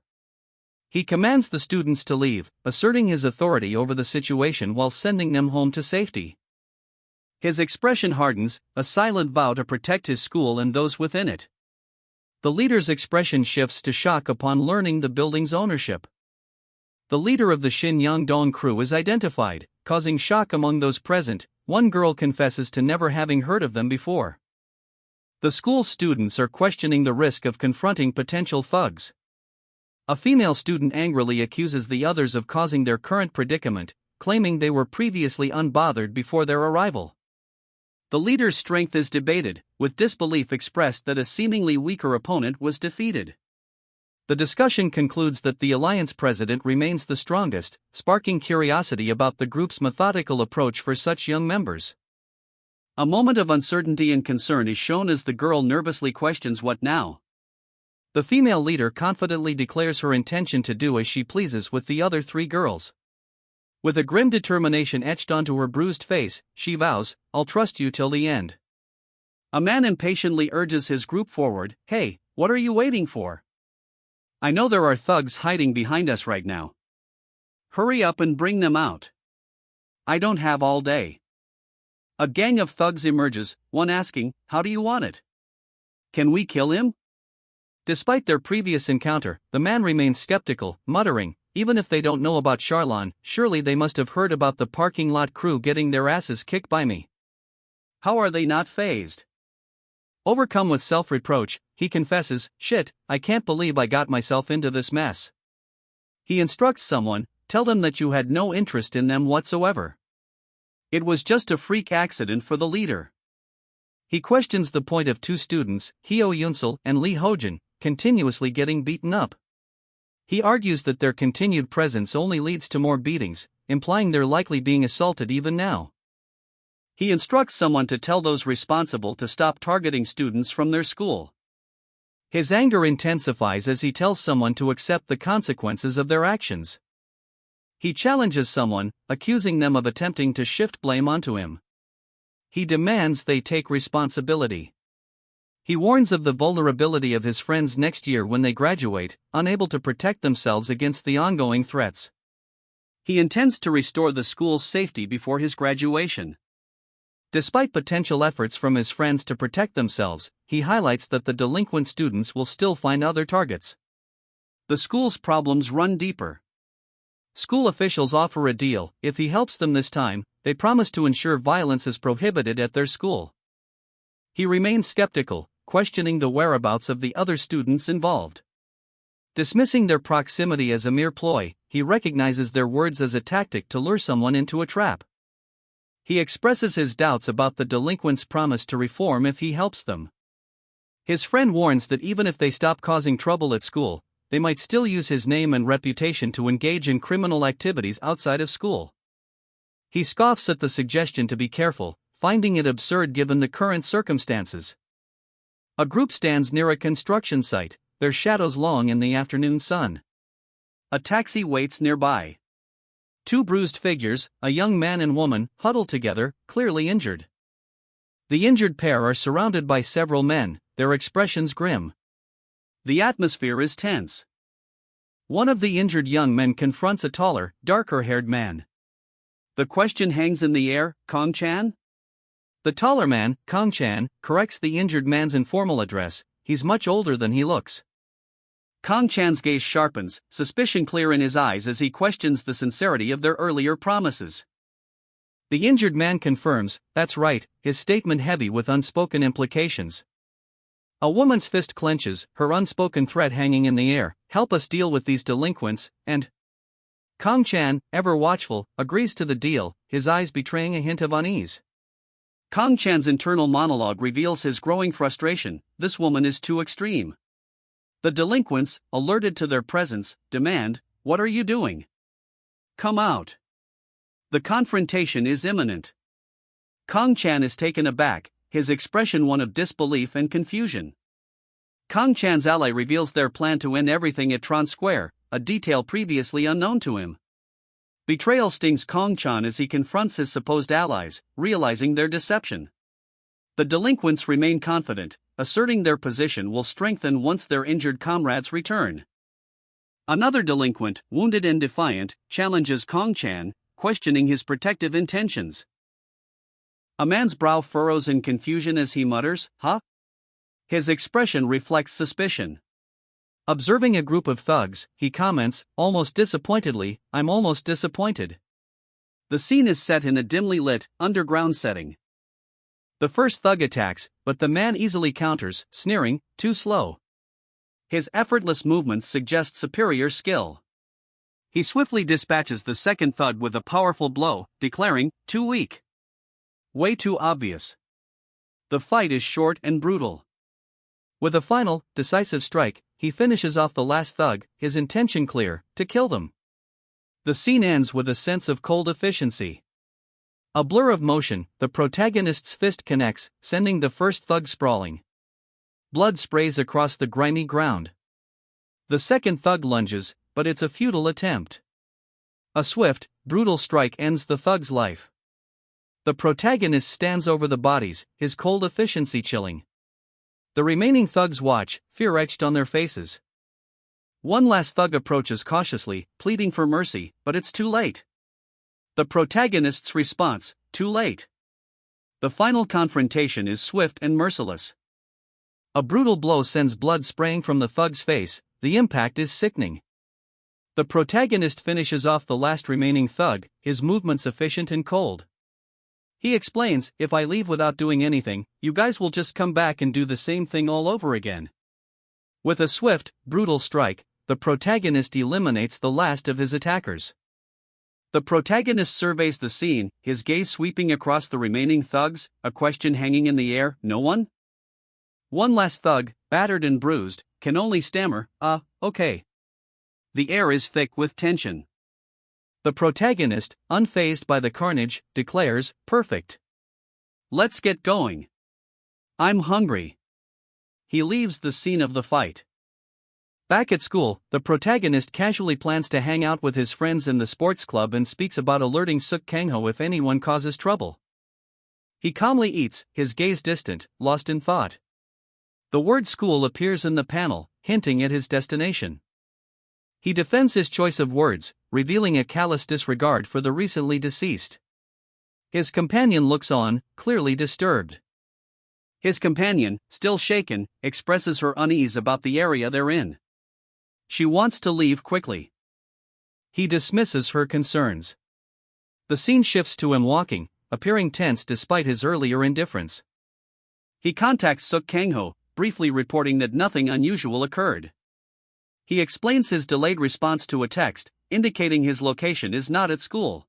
He commands the students to leave, asserting his authority over the situation while sending them home to safety. His expression hardens, a silent vow to protect his school and those within it. The leader's expression shifts to shock upon learning the building's ownership. The leader of the Shin Yang-dong crew is identified, causing shock among those present. One girl confesses to never having heard of them before. The school students are questioning the risk of confronting potential thugs. A female student angrily accuses the others of causing their current predicament, claiming they were previously unbothered before their arrival. The leader's strength is debated, with disbelief expressed that a seemingly weaker opponent was defeated. The discussion concludes that the alliance president remains the strongest, sparking curiosity about the group's methodical approach for such young members. A moment of uncertainty and concern is shown as the girl nervously questions what now. The female leader confidently declares her intention to do as she pleases with the other three girls. With a grim determination etched onto her bruised face, she vows, "I'll trust you till the end." A man impatiently urges his group forward, "Hey, what are you waiting for? I know there are thugs hiding behind us right now. Hurry up and bring them out. I don't have all day." A gang of thugs emerges, one asking, "How do you want it? Can we kill him?" Despite their previous encounter, the man remains skeptical, muttering, "Even if they don't know about Charlon, surely they must have heard about the parking lot crew getting their asses kicked by me. How are they not fazed?" Overcome with self-reproach, he confesses, "Shit, I can't believe I got myself into this mess." He instructs someone, "Tell them that you had no interest in them whatsoever. It was just a freak accident for the leader." He questions the point of two students, Hyo Yunsul and Lee Hojin, continuously getting beaten up. He argues that their continued presence only leads to more beatings, implying they're likely being assaulted even now. He instructs someone to tell those responsible to stop targeting students from their school. His anger intensifies as he tells someone to accept the consequences of their actions. He challenges someone, accusing them of attempting to shift blame onto him. He demands they take responsibility. He warns of the vulnerability of his friends next year when they graduate, unable to protect themselves against the ongoing threats. He intends to restore the school's safety before his graduation. Despite potential efforts from his friends to protect themselves, he highlights that the delinquent students will still find other targets. The school's problems run deeper. School officials offer a deal. If he helps them this time, they promise to ensure violence is prohibited at their school. He remains skeptical, questioning the whereabouts of the other students involved. Dismissing their proximity as a mere ploy, he recognizes their words as a tactic to lure someone into a trap. He expresses his doubts about the delinquents' promise to reform if he helps them. His friend warns that even if they stop causing trouble at school, they might still use his name and reputation to engage in criminal activities outside of school. He scoffs at the suggestion to be careful, finding it absurd given the current circumstances. A group stands near a construction site, their shadows long in the afternoon sun. A taxi waits nearby. Two bruised figures, a young man and woman, huddle together, clearly injured. The injured pair are surrounded by several men, their expressions grim. The atmosphere is tense. One of the injured young men confronts a taller, darker-haired man. The question hangs in the air, Kong-chan? The taller man, Kong-chan, corrects the injured man's informal address. He's much older than he looks. Kong-chan's gaze sharpens, suspicion clear in his eyes as he questions the sincerity of their earlier promises. The injured man confirms, that's right, his statement heavy with unspoken implications. A woman's fist clenches, her unspoken threat hanging in the air, help us deal with these delinquents, and Kong-chan, ever watchful, agrees to the deal, his eyes betraying a hint of unease. Kong-chan's internal monologue reveals his growing frustration, this woman is too extreme. The delinquents, alerted to their presence, demand, what are you doing? Come out. The confrontation is imminent. Kong-chan is taken aback, his expression one of disbelief and confusion. Kong-chan's ally reveals their plan to end everything at Tron Square, a detail previously unknown to him. Betrayal stings Kong-chan as he confronts his supposed allies, realizing their deception. The delinquents remain confident, asserting their position will strengthen once their injured comrades return. Another delinquent, wounded and defiant, challenges Kong-chan, questioning his protective intentions. A man's brow furrows in confusion as he mutters, huh? His expression reflects suspicion. Observing a group of thugs, he comments, almost disappointedly, I'm almost disappointed. The scene is set in a dimly lit, underground setting. The first thug attacks, but the man easily counters, sneering, too slow. His effortless movements suggest superior skill. He swiftly dispatches the second thug with a powerful blow, declaring, too weak. Way too obvious. The fight is short and brutal. With a final, decisive strike, he finishes off the last thug, his intention clear, to kill them. The scene ends with a sense of cold efficiency. A blur of motion, the protagonist's fist connects, sending the first thug sprawling. Blood sprays across the grimy ground. The second thug lunges, but it's a futile attempt. A swift, brutal strike ends the thug's life. The protagonist stands over the bodies, his cold efficiency chilling. The remaining thugs watch, fear etched on their faces. One last thug approaches cautiously, pleading for mercy, but it's too late. The protagonist's response, too late. The final confrontation is swift and merciless. A brutal blow sends blood spraying from the thug's face, the impact is sickening. The protagonist finishes off the last remaining thug, his movements efficient and cold. He explains, if I leave without doing anything, you guys will just come back and do the same thing all over again. With a swift, brutal strike, the protagonist eliminates the last of his attackers. The protagonist surveys the scene, his gaze sweeping across the remaining thugs, a question hanging in the air, no one? One last thug, battered and bruised, can only stammer, okay. The air is thick with tension. The protagonist, unfazed by the carnage, declares, perfect. Let's get going. I'm hungry. He leaves the scene of the fight. Back at school, the protagonist casually plans to hang out with his friends in the sports club and speaks about alerting Suk Kangho if anyone causes trouble. He calmly eats, his gaze distant, lost in thought. The word school appears in the panel, hinting at his destination. He defends his choice of words, revealing a callous disregard for the recently deceased. His companion looks on, clearly disturbed. His companion, still shaken, expresses her unease about the area they're in. She wants to leave quickly. He dismisses her concerns. The scene shifts to him walking, appearing tense despite his earlier indifference. He contacts Suk Kangho, briefly reporting that nothing unusual occurred. He explains his delayed response to a text, indicating his location is not at school.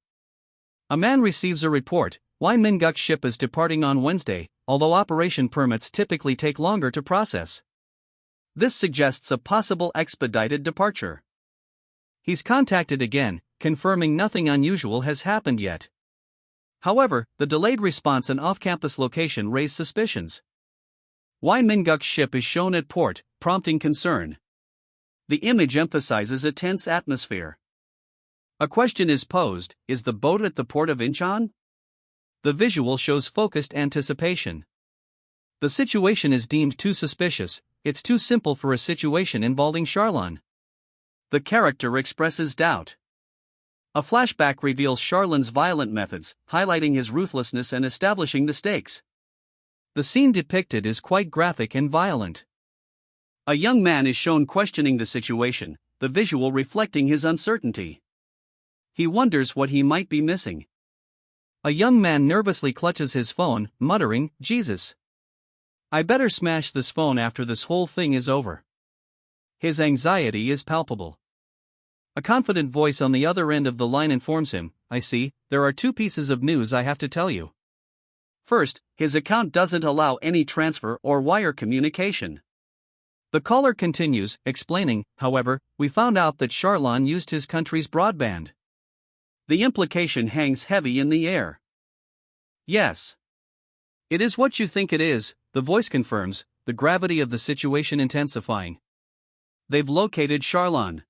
A man receives a report, why Minguk's ship is departing on Wednesday, although operation permits typically take longer to process. This suggests a possible expedited departure. He's contacted again, confirming nothing unusual has happened yet. However, the delayed response and off-campus location raise suspicions. Why Minguk's ship is shown at port, prompting concern. The image emphasizes a tense atmosphere. A question is posed: is the boat at the port of Incheon? The visual shows focused anticipation. The situation is deemed too suspicious, it's too simple for a situation involving Charlon. The character expresses doubt. A flashback reveals Charlon's violent methods, highlighting his ruthlessness and establishing the stakes. The scene depicted is quite graphic and violent. A young man is shown questioning the situation, the visual reflecting his uncertainty. He wonders what he might be missing. A young man nervously clutches his phone, muttering, "Jesus. I better smash this phone after this whole thing is over." His anxiety is palpable. A confident voice on the other end of the line informs him, "I see, there are two pieces of news I have to tell you." First, his account doesn't allow any transfer or wire communication. The caller continues, explaining, "However, we found out that Charlon used his country's broadband." The implication hangs heavy in the air. "Yes. It is what you think it is," the voice confirms, the gravity of the situation intensifying. "They've located Charlon."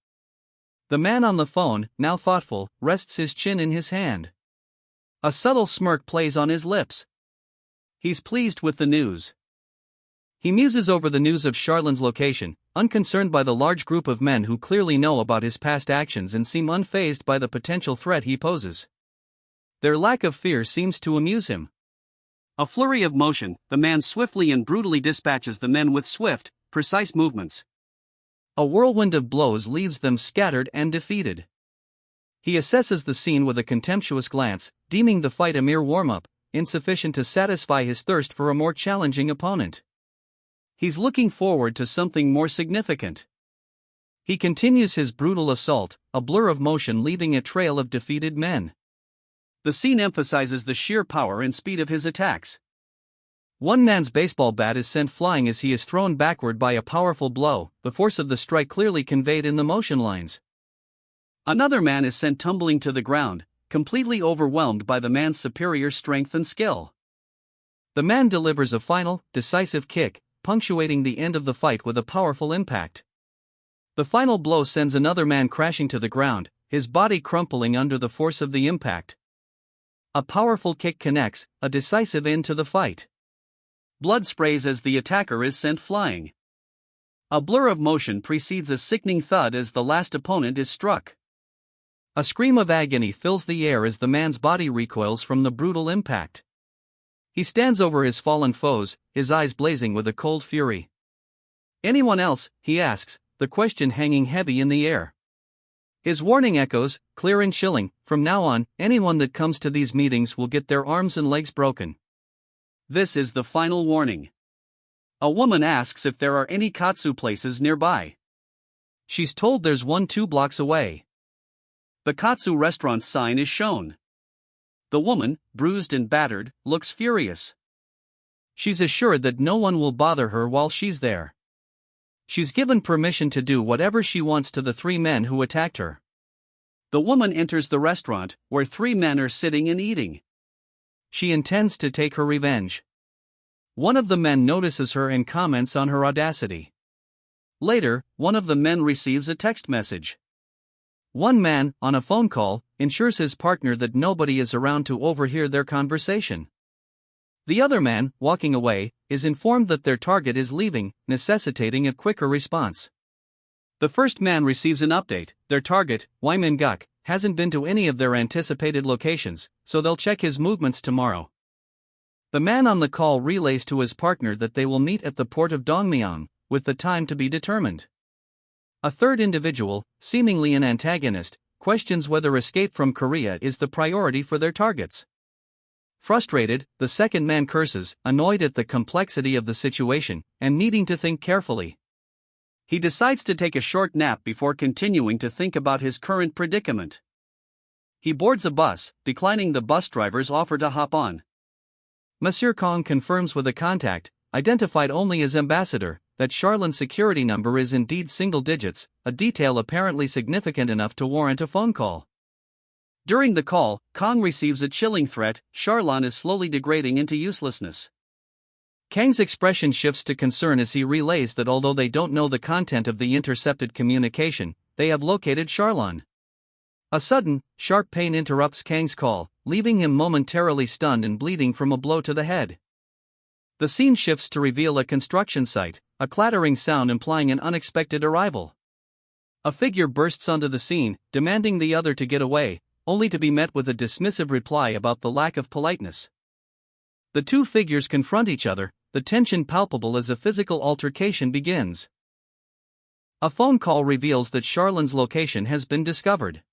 The man on the phone, now thoughtful, rests his chin in his hand. A subtle smirk plays on his lips. He's pleased with the news. He muses over the news of Charlon's location, unconcerned by the large group of men who clearly know about his past actions and seem unfazed by the potential threat he poses. Their lack of fear seems to amuse him. A flurry of motion, the man swiftly and brutally dispatches the men with swift, precise movements. A whirlwind of blows leaves them scattered and defeated. He assesses the scene with a contemptuous glance, deeming the fight a mere warm-up, insufficient to satisfy his thirst for a more challenging opponent. He's looking forward to something more significant. He continues his brutal assault, a blur of motion leaving a trail of defeated men. The scene emphasizes the sheer power and speed of his attacks. One man's baseball bat is sent flying as he is thrown backward by a powerful blow, the force of the strike clearly conveyed in the motion lines. Another man is sent tumbling to the ground, completely overwhelmed by the man's superior strength and skill. The man delivers a final, decisive kick, punctuating the end of the fight with a powerful impact. The final blow sends another man crashing to the ground, his body crumpling under the force of the impact. A powerful kick connects, a decisive end to the fight. Blood sprays as the attacker is sent flying. A blur of motion precedes a sickening thud as the last opponent is struck. A scream of agony fills the air as the man's body recoils from the brutal impact. He stands over his fallen foes, his eyes blazing with a cold fury. "Anyone else?" he asks, the question hanging heavy in the air. His warning echoes, clear and chilling, "From now on, anyone that comes to these meetings will get their arms and legs broken." This is the final warning. A woman asks if there are any katsu places nearby. She's told there's one 2 blocks away. The katsu restaurant sign is shown. The woman, bruised and battered, looks furious. She's assured that no one will bother her while she's there. She's given permission to do whatever she wants to the 3 men who attacked her. The woman enters the restaurant, where 3 men are sitting and eating. She intends to take her revenge. One of the men notices her and comments on her audacity. Later, one of the men receives a text message. One man, on a phone call, ensures his partner that nobody is around to overhear their conversation. The other man, walking away, is informed that their target is leaving, necessitating a quicker response. The first man receives an update: their target, Wyminguk, hasn't been to any of their anticipated locations, so they'll check his movements tomorrow. The man on the call relays to his partner that they will meet at the port of Dongmyeong, with the time to be determined. A third individual, seemingly an antagonist, questions whether escape from Korea is the priority for their targets. Frustrated, the second man curses, annoyed at the complexity of the situation, and needing to think carefully. He decides to take a short nap before continuing to think about his current predicament. He boards a bus, declining the bus driver's offer to hop on. Monsieur Kong confirms with a contact, identified only as ambassador, that Charlan's security number is indeed single digits, a detail apparently significant enough to warrant a phone call. During the call, Kang receives a chilling threat: Charlan is slowly degrading into uselessness. Kang's expression shifts to concern as he relays that although they don't know the content of the intercepted communication, they have located Charlan. A sudden, sharp pain interrupts Kang's call, leaving him momentarily stunned and bleeding from a blow to the head. The scene shifts to reveal a construction site, a clattering sound implying an unexpected arrival. A figure bursts onto the scene, demanding the other to get away, only to be met with a dismissive reply about the lack of politeness. The two figures confront each other, the tension palpable as a physical altercation begins. A phone call reveals that Charlan's location has been discovered.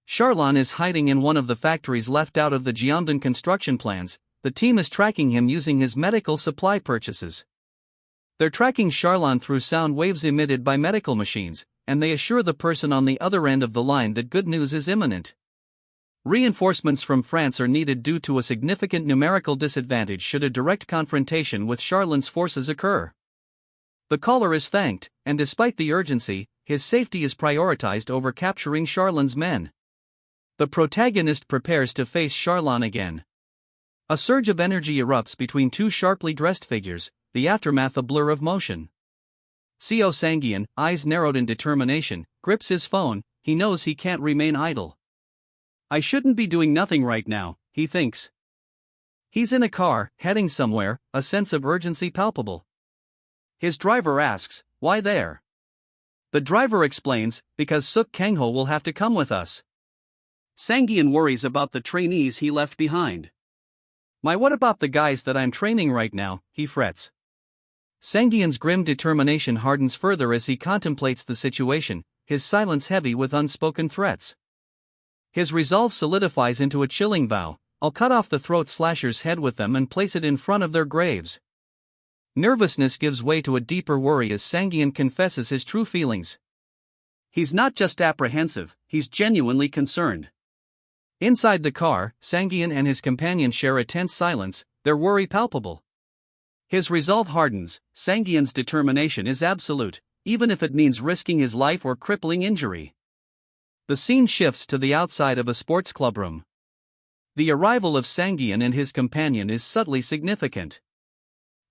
Charlan is hiding in one of the factories left out of the Jeomdon construction plans. The team is tracking him using his medical supply purchases. They're tracking Charlan through sound waves emitted by medical machines, and they assure the person on the other end of the line that good news is imminent. Reinforcements from France are needed due to a significant numerical disadvantage should a direct confrontation with Charlan's forces occur. The caller is thanked, and despite the urgency, his safety is prioritized over capturing Charlan's men. The protagonist prepares to face Charlan again. A surge of energy erupts between two sharply dressed figures, the aftermath a blur of motion. Seo Sang-geun, eyes narrowed in determination, grips his phone. He knows he can't remain idle. I shouldn't be doing nothing right now, he thinks. He's in a car, heading somewhere, a sense of urgency palpable. His driver asks, "Why there?" The driver explains, "Because Suk Kangho will have to come with us." Sang-geun worries about the trainees he left behind. What about the guys that I'm training right now?" he frets. Sang-geun's grim determination hardens further as he contemplates the situation, his silence heavy with unspoken threats. His resolve solidifies into a chilling vow: "I'll cut off the throat slasher's head with them and place it in front of their graves." Nervousness gives way to a deeper worry as Sang-geun confesses his true feelings. He's not just apprehensive, he's genuinely concerned. Inside the car, Sang-geun and his companion share a tense silence, their worry palpable. His resolve hardens, Sang-geun's determination is absolute, even if it means risking his life or crippling injury. The scene shifts to the outside of a sports club room. The arrival of Sang-geun and his companion is subtly significant.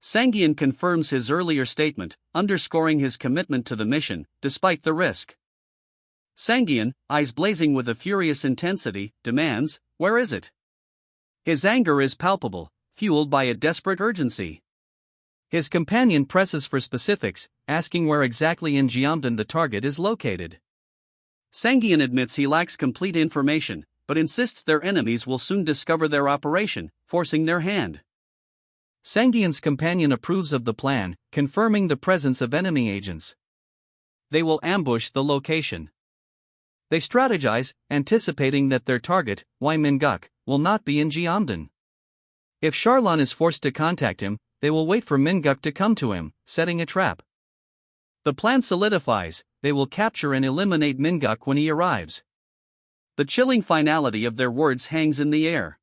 Sang-geun confirms his earlier statement, underscoring his commitment to the mission, despite the risk. Sang-geun, eyes blazing with a furious intensity, demands, "Where is it?" His anger is palpable, fueled by a desperate urgency. His companion presses for specifics, asking where exactly in Jeomdon the target is located. Sang-geun admits he lacks complete information, but insists their enemies will soon discover their operation, forcing their hand. Sang-geun's companion approves of the plan, confirming the presence of enemy agents. They will ambush the location. They strategize, anticipating that their target, Wai Min-guk, will not be in Jeomdon. If Charlan is forced to contact him, they will wait for Min-guk to come to him, setting a trap. The plan solidifies: they will capture and eliminate Min-guk when he arrives. The chilling finality of their words hangs in the air.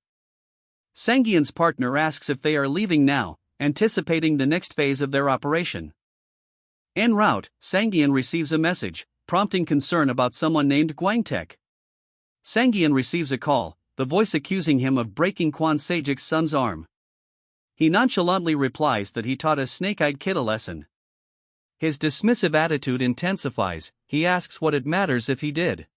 Sang-geun's partner asks if they are leaving now, anticipating the next phase of their operation. En route, Sang-geun receives a message, prompting concern about someone named Gwangtaek. Sang-geun receives a call, the voice accusing him of breaking Kwon Sejik's son's arm. He nonchalantly replies that he taught a snake-eyed kid a lesson. His dismissive attitude intensifies, he asks what it matters if he did.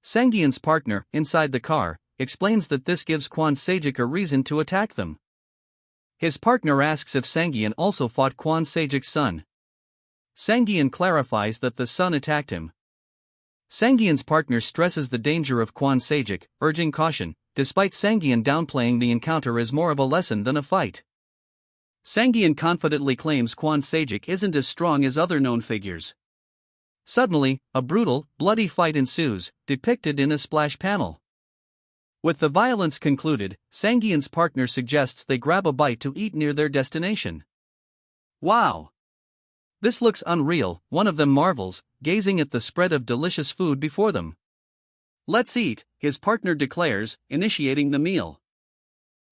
Sang-geun's partner, inside the car, explains that this gives Kwon Sejik a reason to attack them. His partner asks if Sang-geun also fought Kwon Sejik's son. Sang-geun clarifies that the son attacked him. Sang-geun's partner stresses the danger of Kwon Sejik, urging caution, despite Sang-geun downplaying the encounter as more of a lesson than a fight. Sang-geun confidently claims Kwon Sejik isn't as strong as other known figures. Suddenly, a brutal, bloody fight ensues, depicted in a splash panel. With the violence concluded, Sang-geun's partner suggests they grab a bite to eat near their destination. "Wow! This looks unreal," one of them marvels, gazing at the spread of delicious food before them. "Let's eat," his partner declares, initiating the meal.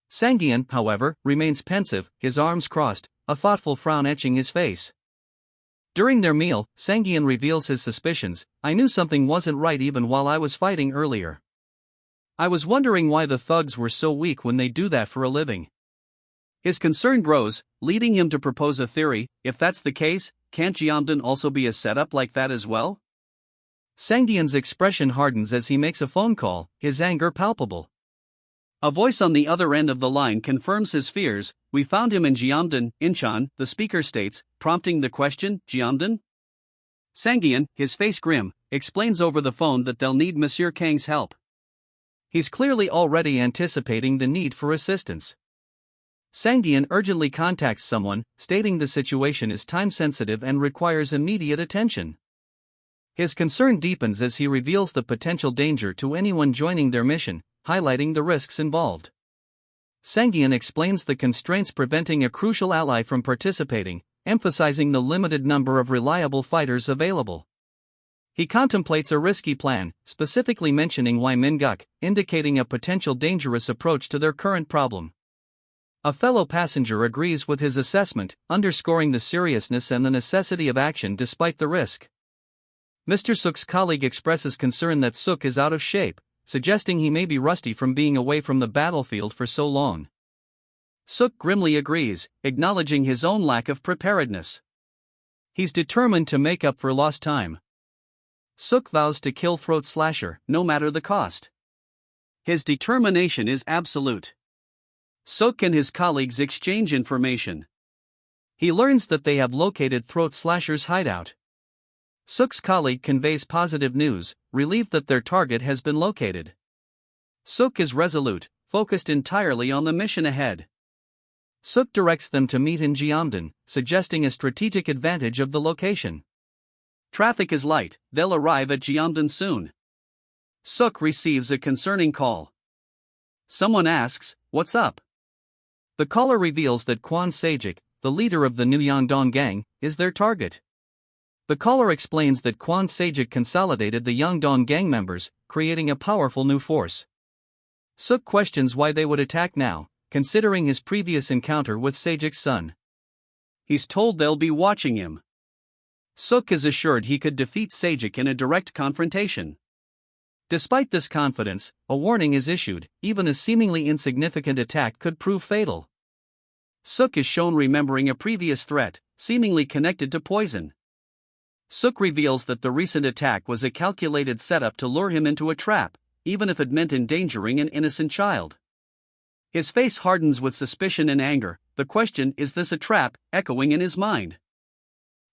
Sang-geun, however, remains pensive, his arms crossed, a thoughtful frown etching his face. During their meal, Sangyeon reveals his suspicions. "I knew something wasn't right even while I was fighting earlier. I was wondering why the thugs were so weak when they do that for a living." His concern grows, leading him to propose a theory. If that's the case, can't Jeomdon also be a setup like that as well? Sangyeon's expression hardens as he makes a phone call, his anger palpable. A voice on the other end of the line confirms his fears. "We found him in Jeomdon, Incheon," the speaker states, prompting the question, "Jeomdon?" Sangyeon, his face grim, explains over the phone that they'll need Monsieur Kang's help. He's clearly already anticipating the need for assistance. Sangyeon urgently contacts someone, stating the situation is time-sensitive and requires immediate attention. His concern deepens as he reveals the potential danger to anyone joining their mission, highlighting the risks involved. Sangyeon explains the constraints preventing a crucial ally from participating, emphasizing the limited number of reliable fighters available. He contemplates a risky plan, specifically mentioning Hwai Min-guk, indicating a potential dangerous approach to their current problem. A fellow passenger agrees with his assessment, underscoring the seriousness and the necessity of action despite the risk. Mr. Suk's colleague expresses concern that Suk is out of shape, suggesting he may be rusty from being away from the battlefield for so long. Suk grimly agrees, acknowledging his own lack of preparedness. He's determined to make up for lost time. Suk vows to kill Throat Slasher, no matter the cost. His determination is absolute. Suk and his colleagues exchange information. He learns that they have located Throat Slasher's hideout. Suk's colleague conveys positive news, relieved that their target has been located. Suk is resolute, focused entirely on the mission ahead. Suk directs them to meet in Jeomdon, suggesting a strategic advantage of the location. Traffic is light, they'll arrive at Jeomdon soon. Suk receives a concerning call. Someone asks, "What's up?" The caller reveals that Kwon Sejik, the leader of the New Yangdong gang, is their target. The caller explains that Kwon Sejik consolidated the Yangdong gang members, creating a powerful new force. Suk questions why they would attack now, considering his previous encounter with Sejik's son. He's told they'll be watching him. Suk is assured he could defeat Sejik in a direct confrontation. Despite this confidence, a warning is issued. Even a seemingly insignificant attack could prove fatal. Suk is shown remembering a previous threat, seemingly connected to poison. Suk reveals that the recent attack was a calculated setup to lure him into a trap, even if it meant endangering an innocent child. His face hardens with suspicion and anger. The question, "Is this a trap?" echoing in his mind.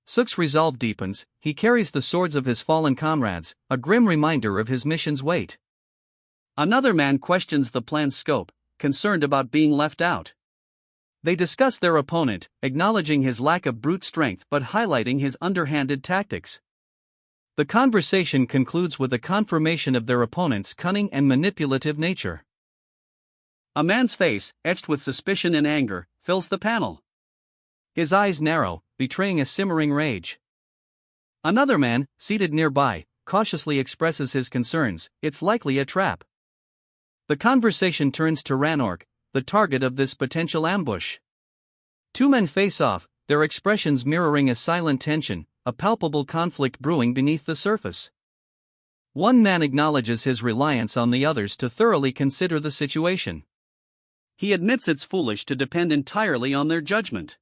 Suk's resolve deepens. He carries the swords of his fallen comrades, a grim reminder of his mission's weight. Another man questions the plan's scope, concerned about being left out. They discuss their opponent, acknowledging his lack of brute strength but highlighting his underhanded tactics. The conversation concludes with a confirmation of their opponent's cunning and manipulative nature. A man's face, etched with suspicion and anger, fills the panel. His eyes narrow, betraying a simmering rage. Another man, seated nearby, cautiously expresses his concerns. It's likely a trap. The conversation turns to Rannork, the target of this potential ambush. Two men face off, their expressions mirroring a silent tension, a palpable conflict brewing beneath the surface. One man acknowledges his reliance on the others to thoroughly consider the situation. He admits it's foolish to depend entirely on their judgment.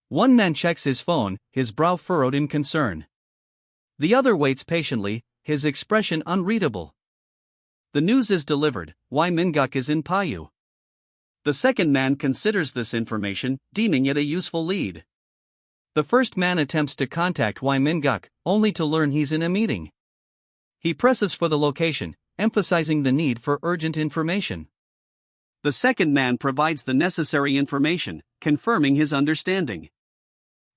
One man checks his phone, his brow furrowed in concern. The other waits patiently, his expression unreadable. The news is delivered. Hwai Min-guk is in Payu. The second man considers this information, deeming it a useful lead. The first man attempts to contact Hwai Min-guk, only to learn he's in a meeting. He presses for the location, emphasizing the need for urgent information. The second man provides the necessary information, confirming his understanding.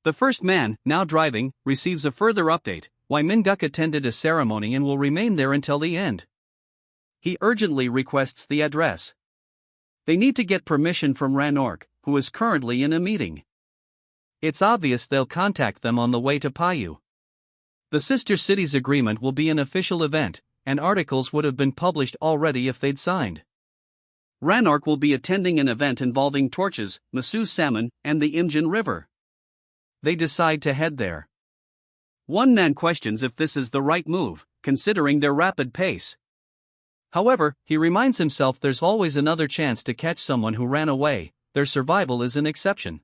The first man, now driving, receives a further update. Hwai Min-guk attended a ceremony and will remain there until the end. He urgently requests the address. They need to get permission from Rannork, who is currently in a meeting. It's obvious they'll contact them on the way to Payu. The sister cities agreement will be an official event, and articles would have been published already if they'd signed. Rannork will be attending an event involving torches, Masu salmon, and the Imjin River. They decide to head there. One man questions if this is the right move, considering their rapid pace. However, he reminds himself there's always another chance to catch someone who ran away, their survival is an exception.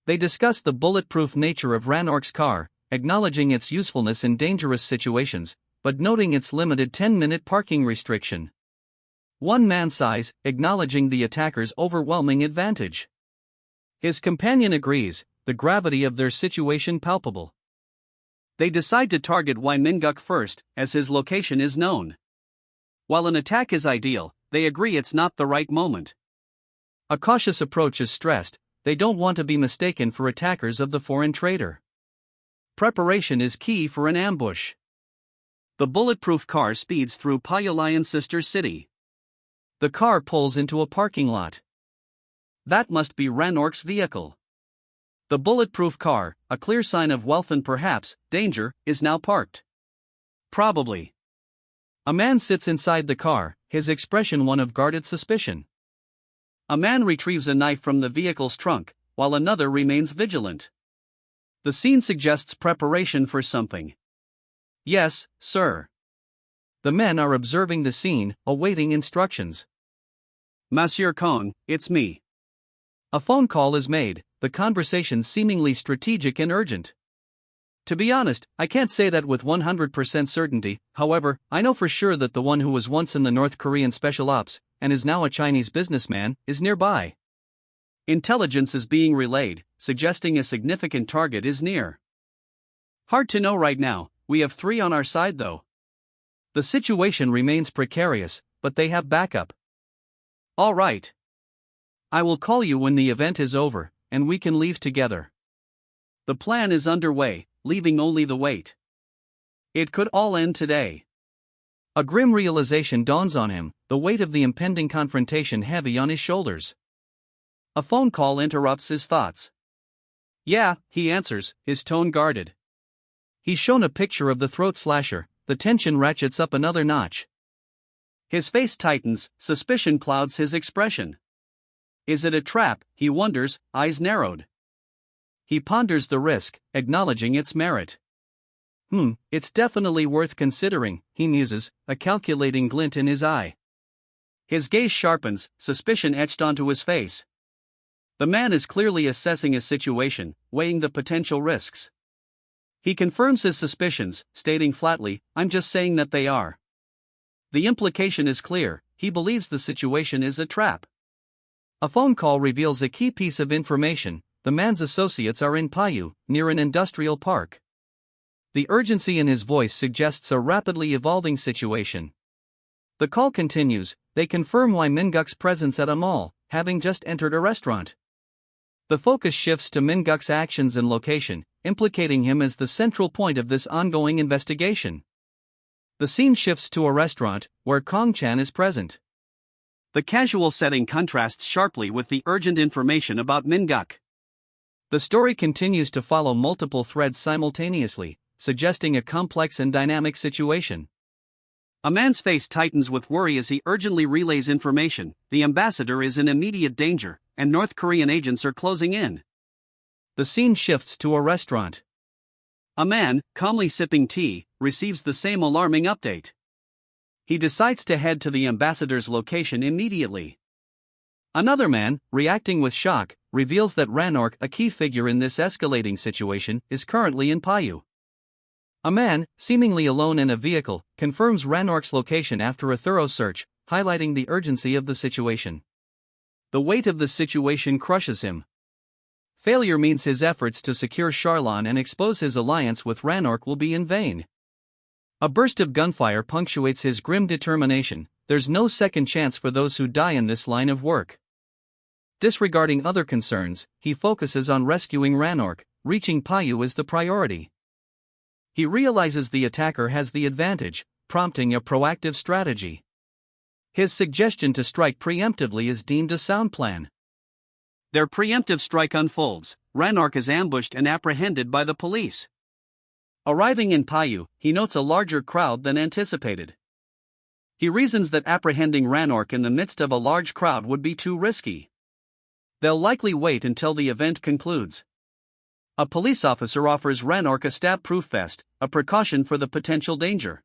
They discuss the bulletproof nature of Ranork's car, acknowledging its usefulness in dangerous situations, but noting its limited 10-minute parking restriction. One man sighs, acknowledging the attacker's overwhelming advantage. His companion agrees, the gravity of their situation palpable. They decide to target Wai Minguk first, as his location is known. While an attack is ideal, they agree it's not the right moment. A cautious approach is stressed, they don't want to be mistaken for attackers of the foreign trader. Preparation is key for an ambush. The bulletproof car speeds through Payulayan sister city. The car pulls into a parking lot. That must be Ranork's vehicle. The bulletproof car, a clear sign of wealth and perhaps danger, is now parked. Probably. A man sits inside the car, his expression one of guarded suspicion. A man retrieves a knife from the vehicle's trunk, while another remains vigilant. The scene suggests preparation for something. Yes, sir. The men are observing the scene, awaiting instructions. Monsieur Kong, it's me. A phone call is made, the conversation seemingly strategic and urgent. To be honest, I can't say that with 100% certainty, however, I know for sure that the one who was once in the North Korean Special Ops, and is now a Chinese businessman, is nearby. Intelligence is being relayed, suggesting a significant target is near. Hard to know right now, we have 3 on our side though. The situation remains precarious, but they have backup. All right. I will call you when the event is over, and we can leave together. The plan is underway, leaving only the wait. It could all end today. A grim realization dawns on him, the weight of the impending confrontation heavy on his shoulders. A phone call interrupts his thoughts. Yeah, he answers, his tone guarded. He's shown a picture of the throat slasher, the tension ratchets up another notch. His face tightens, suspicion clouds his expression. Is it a trap, he wonders, eyes narrowed. He ponders the risk, acknowledging its merit. It's definitely worth considering, he muses, a calculating glint in his eye. His gaze sharpens, suspicion etched onto his face. The man is clearly assessing his situation, weighing the potential risks. He confirms his suspicions, stating flatly, I'm just saying that they are. The implication is clear, he believes the situation is a trap. A phone call reveals a key piece of information, the man's associates are in Payu, near an industrial park. The urgency in his voice suggests a rapidly evolving situation. The call continues, they confirm Wai Minguk's presence at a mall, having just entered a restaurant. The focus shifts to Minguk's actions and location, implicating him as the central point of this ongoing investigation. The scene shifts to a restaurant, where Kong Chan is present. The casual setting contrasts sharply with the urgent information about Minguk. The story continues to follow multiple threads simultaneously, suggesting a complex and dynamic situation. A man's face tightens with worry as he urgently relays information. The ambassador is in immediate danger, and North Korean agents are closing in. The scene shifts to a restaurant. A man, calmly sipping tea, receives the same alarming update. He decides to head to the ambassador's location immediately. Another man, reacting with shock, reveals that Ranork, a key figure in this escalating situation, is currently in Payu. A man, seemingly alone in a vehicle, confirms Ranork's location after a thorough search, highlighting the urgency of the situation. The weight of the situation crushes him. Failure means his efforts to secure Charlon and expose his alliance with Ranork will be in vain. A burst of gunfire punctuates his grim determination. There's no second chance for those who die in this line of work. Disregarding other concerns, he focuses on rescuing Ranork. Reaching Payu is the priority. He realizes the attacker has the advantage, prompting a proactive strategy. His suggestion to strike preemptively is deemed a sound plan. Their preemptive strike unfolds. Ranork is ambushed and apprehended by the police. Arriving in Payu, he notes a larger crowd than anticipated. He reasons that apprehending Ranork in the midst of a large crowd would be too risky. They'll likely wait until the event concludes. A police officer offers Ranark a stab-proof vest, a precaution for the potential danger.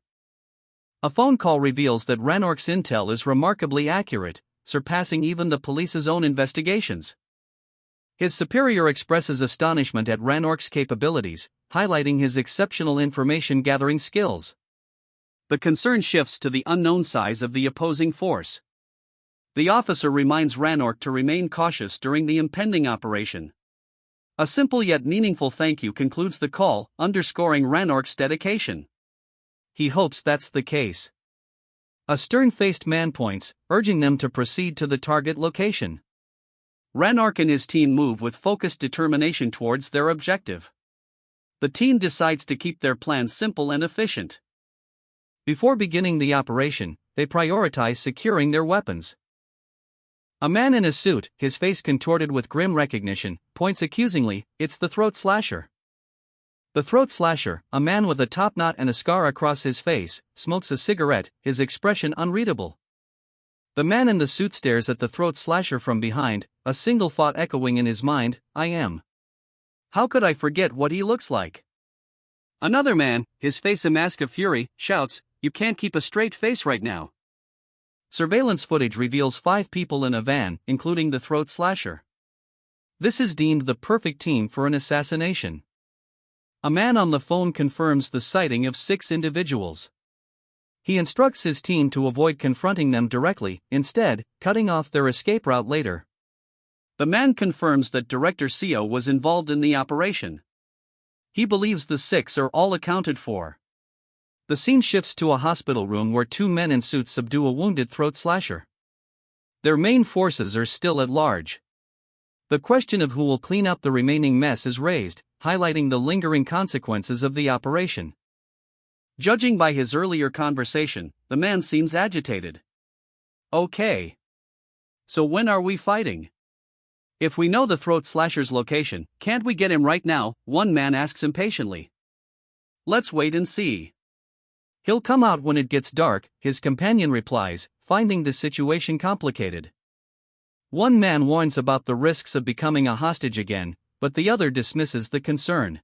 A phone call reveals that Ranark's intel is remarkably accurate, surpassing even the police's own investigations. His superior expresses astonishment at Ranark's capabilities, highlighting his exceptional information-gathering skills. The concern shifts to the unknown size of the opposing force. The officer reminds Ranark to remain cautious during the impending operation. A simple yet meaningful thank you concludes the call, underscoring Ranark's dedication. He hopes that's the case. A stern-faced man points, urging them to proceed to the target location. Ranark and his team move with focused determination towards their objective. The team decides to keep their plans simple and efficient. Before beginning the operation, they prioritize securing their weapons. A man in a suit, his face contorted with grim recognition, points accusingly, "It's the throat slasher." The throat slasher, a man with a top knot and a scar across his face, smokes a cigarette, his expression unreadable. The man in the suit stares at the throat slasher from behind, a single thought echoing in his mind, "I am. How could I forget what he looks like?" Another man, his face a mask of fury, shouts, "You can't keep a straight face right now." Surveillance footage reveals 5 people in a van, including the throat slasher. This is deemed the perfect team for an assassination. A man on the phone confirms the sighting of 6 individuals. He instructs his team to avoid confronting them directly, instead, cutting off their escape route later. The man confirms that Director Seo was involved in the operation. He believes the 6 are all accounted for. The scene shifts to a hospital room where 2 men in suits subdue a wounded throat slasher. Their main forces are still at large. The question of who will clean up the remaining mess is raised, highlighting the lingering consequences of the operation. Judging by his earlier conversation, the man seems agitated. "Okay. So when are we fighting? If we know the throat slasher's location, can't we get him right now?" one man asks impatiently. "Let's wait and see. He'll come out when it gets dark," his companion replies, finding the situation complicated. One man warns about the risks of becoming a hostage again, but the other dismisses the concern.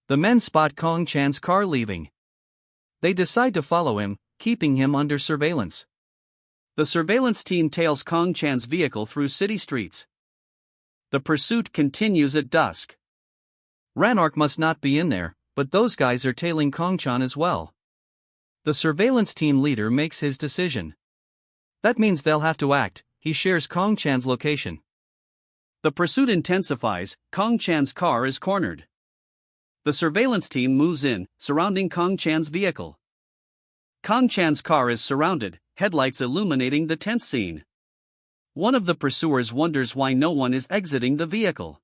The men spot Kong Chan's car leaving. They decide to follow him, keeping him under surveillance. The surveillance team tails Kong Chan's vehicle through city streets. The pursuit continues at dusk. Ranark must not be in there, but those guys are tailing Kong Chan as well. The surveillance team leader makes his decision. That means they'll have to act. He shares Kong Chan's location. The pursuit intensifies. Kong Chan's car is cornered. The surveillance team moves in, surrounding Kong Chan's vehicle. Kong Chan's car is surrounded, headlights illuminating the tense scene. One of the pursuers wonders why no one is exiting the vehicle.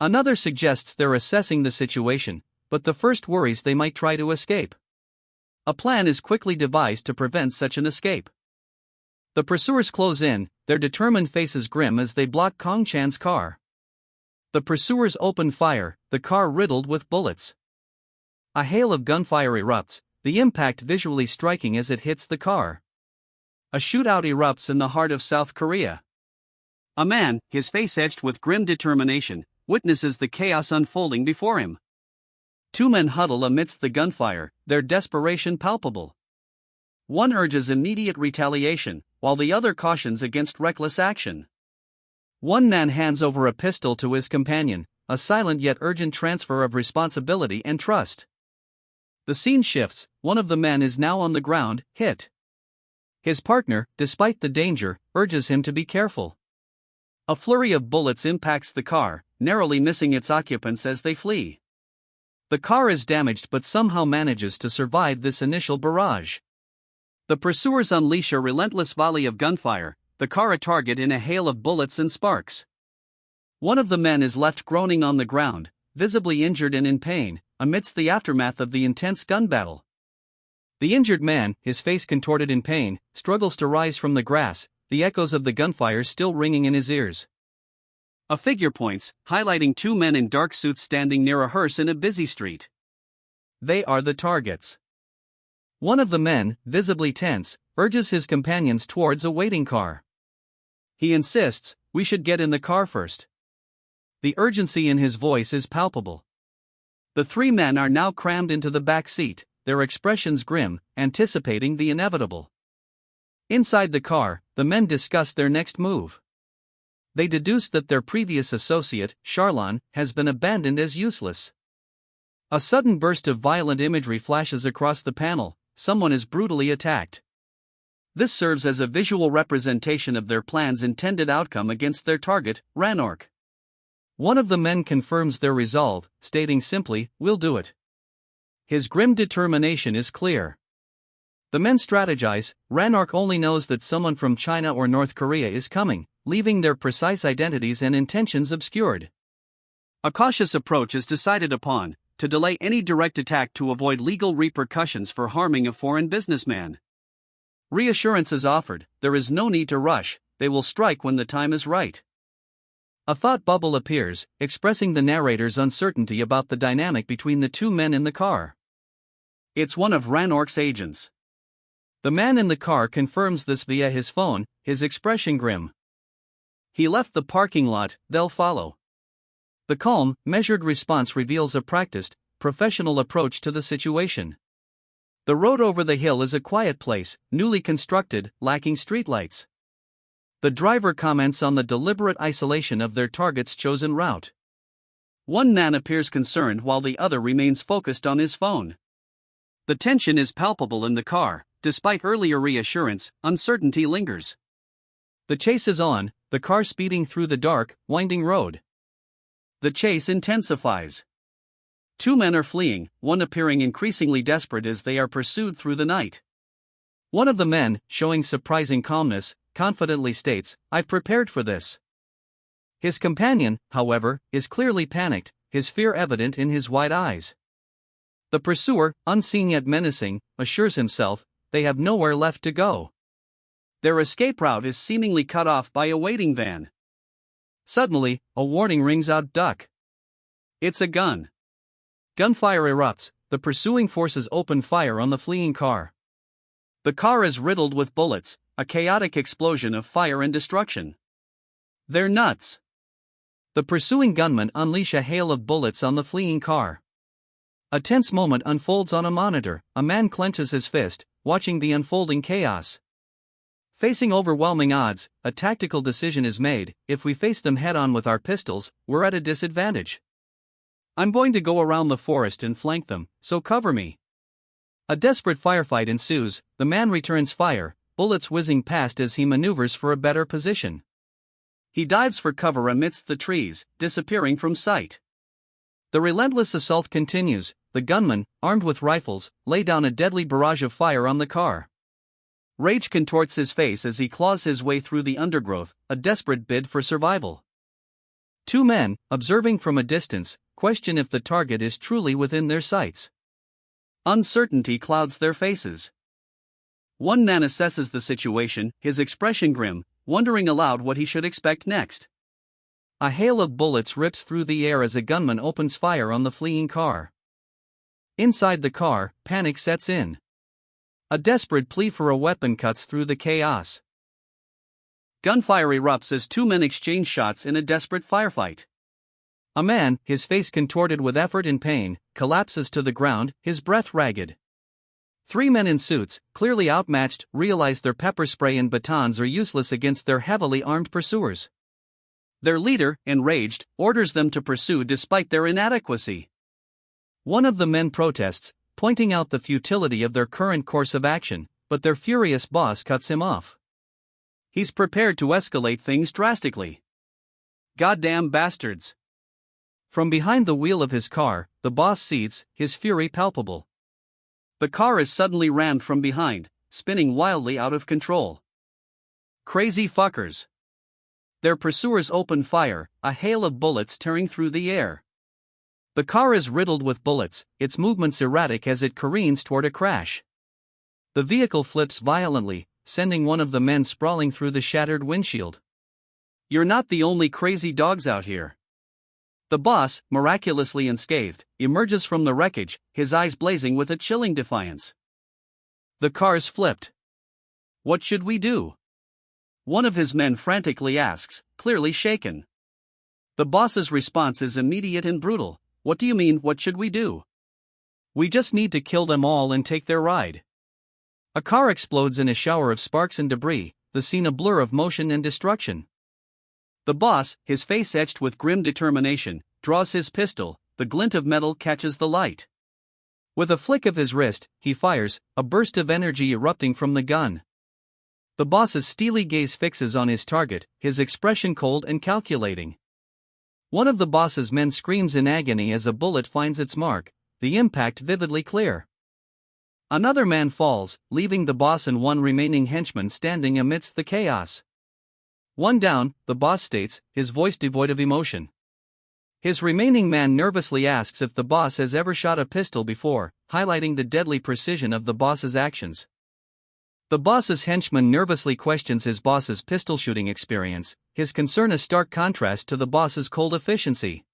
Another suggests they're assessing the situation, but the first worries they might try to escape. A plan is quickly devised to prevent such an escape. The pursuers close in, their determined faces grim as they block Kong Chan's car. The pursuers open fire, the car riddled with bullets. A hail of gunfire erupts, the impact visually striking as it hits the car. A shootout erupts in the heart of South Korea. A man, his face etched with grim determination, witnesses the chaos unfolding before him. 2 men huddle amidst the gunfire, their desperation palpable. One urges immediate retaliation, while the other cautions against reckless action. One man hands over a pistol to his companion, a silent yet urgent transfer of responsibility and trust. The scene shifts, one of the men is now on the ground, hit. His partner, despite the danger, urges him to be careful. A flurry of bullets impacts the car, narrowly missing its occupants as they flee. The car is damaged but somehow manages to survive this initial barrage. The pursuers unleash a relentless volley of gunfire, the car a target in a hail of bullets and sparks. One of the men is left groaning on the ground, visibly injured and in pain, amidst the aftermath of the intense gun battle. The injured man, his face contorted in pain, struggles to rise from the grass, the echoes of the gunfire still ringing in his ears. A figure points, highlighting 2 men in dark suits standing near a hearse in a busy street. They are the targets. One of the men, visibly tense, urges his companions towards a waiting car. He insists, "We should get in the car first." The urgency in his voice is palpable. The three men are now crammed into the back seat, their expressions grim, anticipating the inevitable. Inside the car, the men discuss their next move. They deduce that their previous associate, Charlon, has been abandoned as useless. A sudden burst of violent imagery flashes across the panel. Someone is brutally attacked. This serves as a visual representation of their plan's intended outcome against their target, Rannork. One of the men confirms their resolve, stating simply, "We'll do it." His grim determination is clear. The men strategize. Rannork only knows that someone from China or North Korea is coming, leaving their precise identities and intentions obscured. A cautious approach is decided upon, to delay any direct attack to avoid legal repercussions for harming a foreign businessman. Reassurance is offered, there is no need to rush, they will strike when the time is right. A thought bubble appears, expressing the narrator's uncertainty about the dynamic between the two men in the car. It's one of Rannork's agents. The man in the car confirms this via his phone, his expression grim. He left the parking lot, they'll follow. The calm, measured response reveals a practiced, professional approach to the situation. The road over the hill is a quiet place, newly constructed, lacking streetlights. The driver comments on the deliberate isolation of their target's chosen route. One man appears concerned while the other remains focused on his phone. The tension is palpable in the car. Despite earlier reassurance, uncertainty lingers. The chase is on, the car speeding through the dark, winding road. The chase intensifies. Two men are fleeing, one appearing increasingly desperate as they are pursued through the night. One of the men, showing surprising calmness, confidently states, "I've prepared for this." His companion, however, is clearly panicked, his fear evident in his wide eyes. The pursuer, unseen yet menacing, assures himself, they have nowhere left to go. Their escape route is seemingly cut off by a waiting van. Suddenly, a warning rings out, "Duck." It's a gun. Gunfire erupts, the pursuing forces open fire on the fleeing car. The car is riddled with bullets, a chaotic explosion of fire and destruction. They're nuts. The pursuing gunmen unleash a hail of bullets on the fleeing car. A tense moment unfolds on a monitor, a man clenches his fist, watching the unfolding chaos. Facing overwhelming odds, a tactical decision is made. If we face them head-on with our pistols, we're at a disadvantage. I'm going to go around the forest and flank them, so cover me. A desperate firefight ensues, the man returns fire, bullets whizzing past as he maneuvers for a better position. He dives for cover amidst the trees, disappearing from sight. The relentless assault continues. The gunmen, armed with rifles, lay down a deadly barrage of fire on the car. Rage contorts his face as he claws his way through the undergrowth, a desperate bid for survival. Two men, observing from a distance, question if the target is truly within their sights. Uncertainty clouds their faces. One man assesses the situation, his expression grim, wondering aloud what he should expect next. A hail of bullets rips through the air as a gunman opens fire on the fleeing car. Inside the car, panic sets in. A desperate plea for a weapon cuts through the chaos. Gunfire erupts as two men exchange shots in a desperate firefight. A man, his face contorted with effort and pain, collapses to the ground, his breath ragged. Three men in suits, clearly outmatched, realize their pepper spray and batons are useless against their heavily armed pursuers. Their leader, enraged, orders them to pursue despite their inadequacy. One of the men protests, pointing out the futility of their current course of action, but their furious boss cuts him off. He's prepared to escalate things drastically. "Goddamn bastards." From behind the wheel of his car, the boss seethes, his fury palpable. The car is suddenly rammed from behind, spinning wildly out of control. Crazy fuckers. Their pursuers open fire, a hail of bullets tearing through the air. The car is riddled with bullets, its movements erratic as it careens toward a crash. The vehicle flips violently, sending one of the men sprawling through the shattered windshield. "You're not the only crazy dogs out here." The boss, miraculously unscathed, emerges from the wreckage, his eyes blazing with a chilling defiance. The car's flipped. "What should we do?" One of his men frantically asks, clearly shaken. The boss's response is immediate and brutal. What do you mean, what should we do? We just need to kill them all and take their ride. A car explodes in a shower of sparks and debris, the scene a blur of motion and destruction. The boss, his face etched with grim determination, draws his pistol, the glint of metal catches the light. With a flick of his wrist, he fires, a burst of energy erupting from the gun. The boss's steely gaze fixes on his target, his expression cold and calculating. One of the boss's men screams in agony as a bullet finds its mark, the impact vividly clear. Another man falls, leaving the boss and one remaining henchman standing amidst the chaos. One down, the boss states, his voice devoid of emotion. His remaining man nervously asks if the boss has ever shot a pistol before, highlighting the deadly precision of the boss's actions. The boss's henchman nervously questions his boss's pistol shooting experience, his concern a stark contrast to the boss's cold efficiency.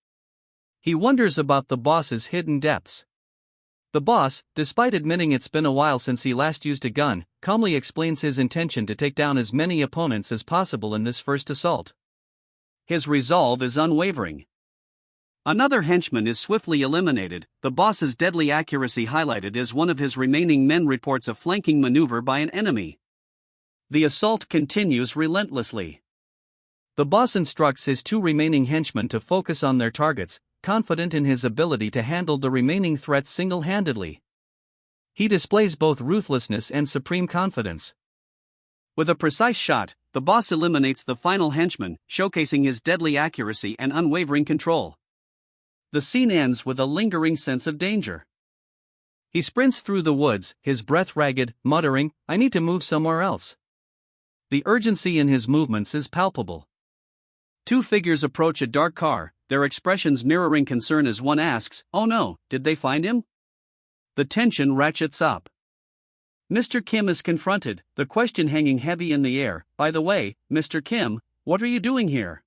He wonders about the boss's hidden depths. The boss, despite admitting it's been a while since he last used a gun, calmly explains his intention to take down as many opponents as possible in this first assault. His resolve is unwavering. Another henchman is swiftly eliminated, the boss's deadly accuracy highlighted as one of his remaining men reports a flanking maneuver by an enemy. The assault continues relentlessly. The boss instructs his two remaining henchmen to focus on their targets, confident in his ability to handle the remaining threats single-handedly. He displays both ruthlessness and supreme confidence. With a precise shot, the boss eliminates the final henchman, showcasing his deadly accuracy and unwavering control. The scene ends with a lingering sense of danger. He sprints through the woods, his breath ragged, muttering, "I need to move somewhere else." The urgency in his movements is palpable. Two figures approach a dark car, their expressions mirroring concern as one asks, "Oh no, did they find him?" The tension ratchets up. Mr. Kim is confronted, the question hanging heavy in the air. "By the way, Mr. Kim, what are you doing here?"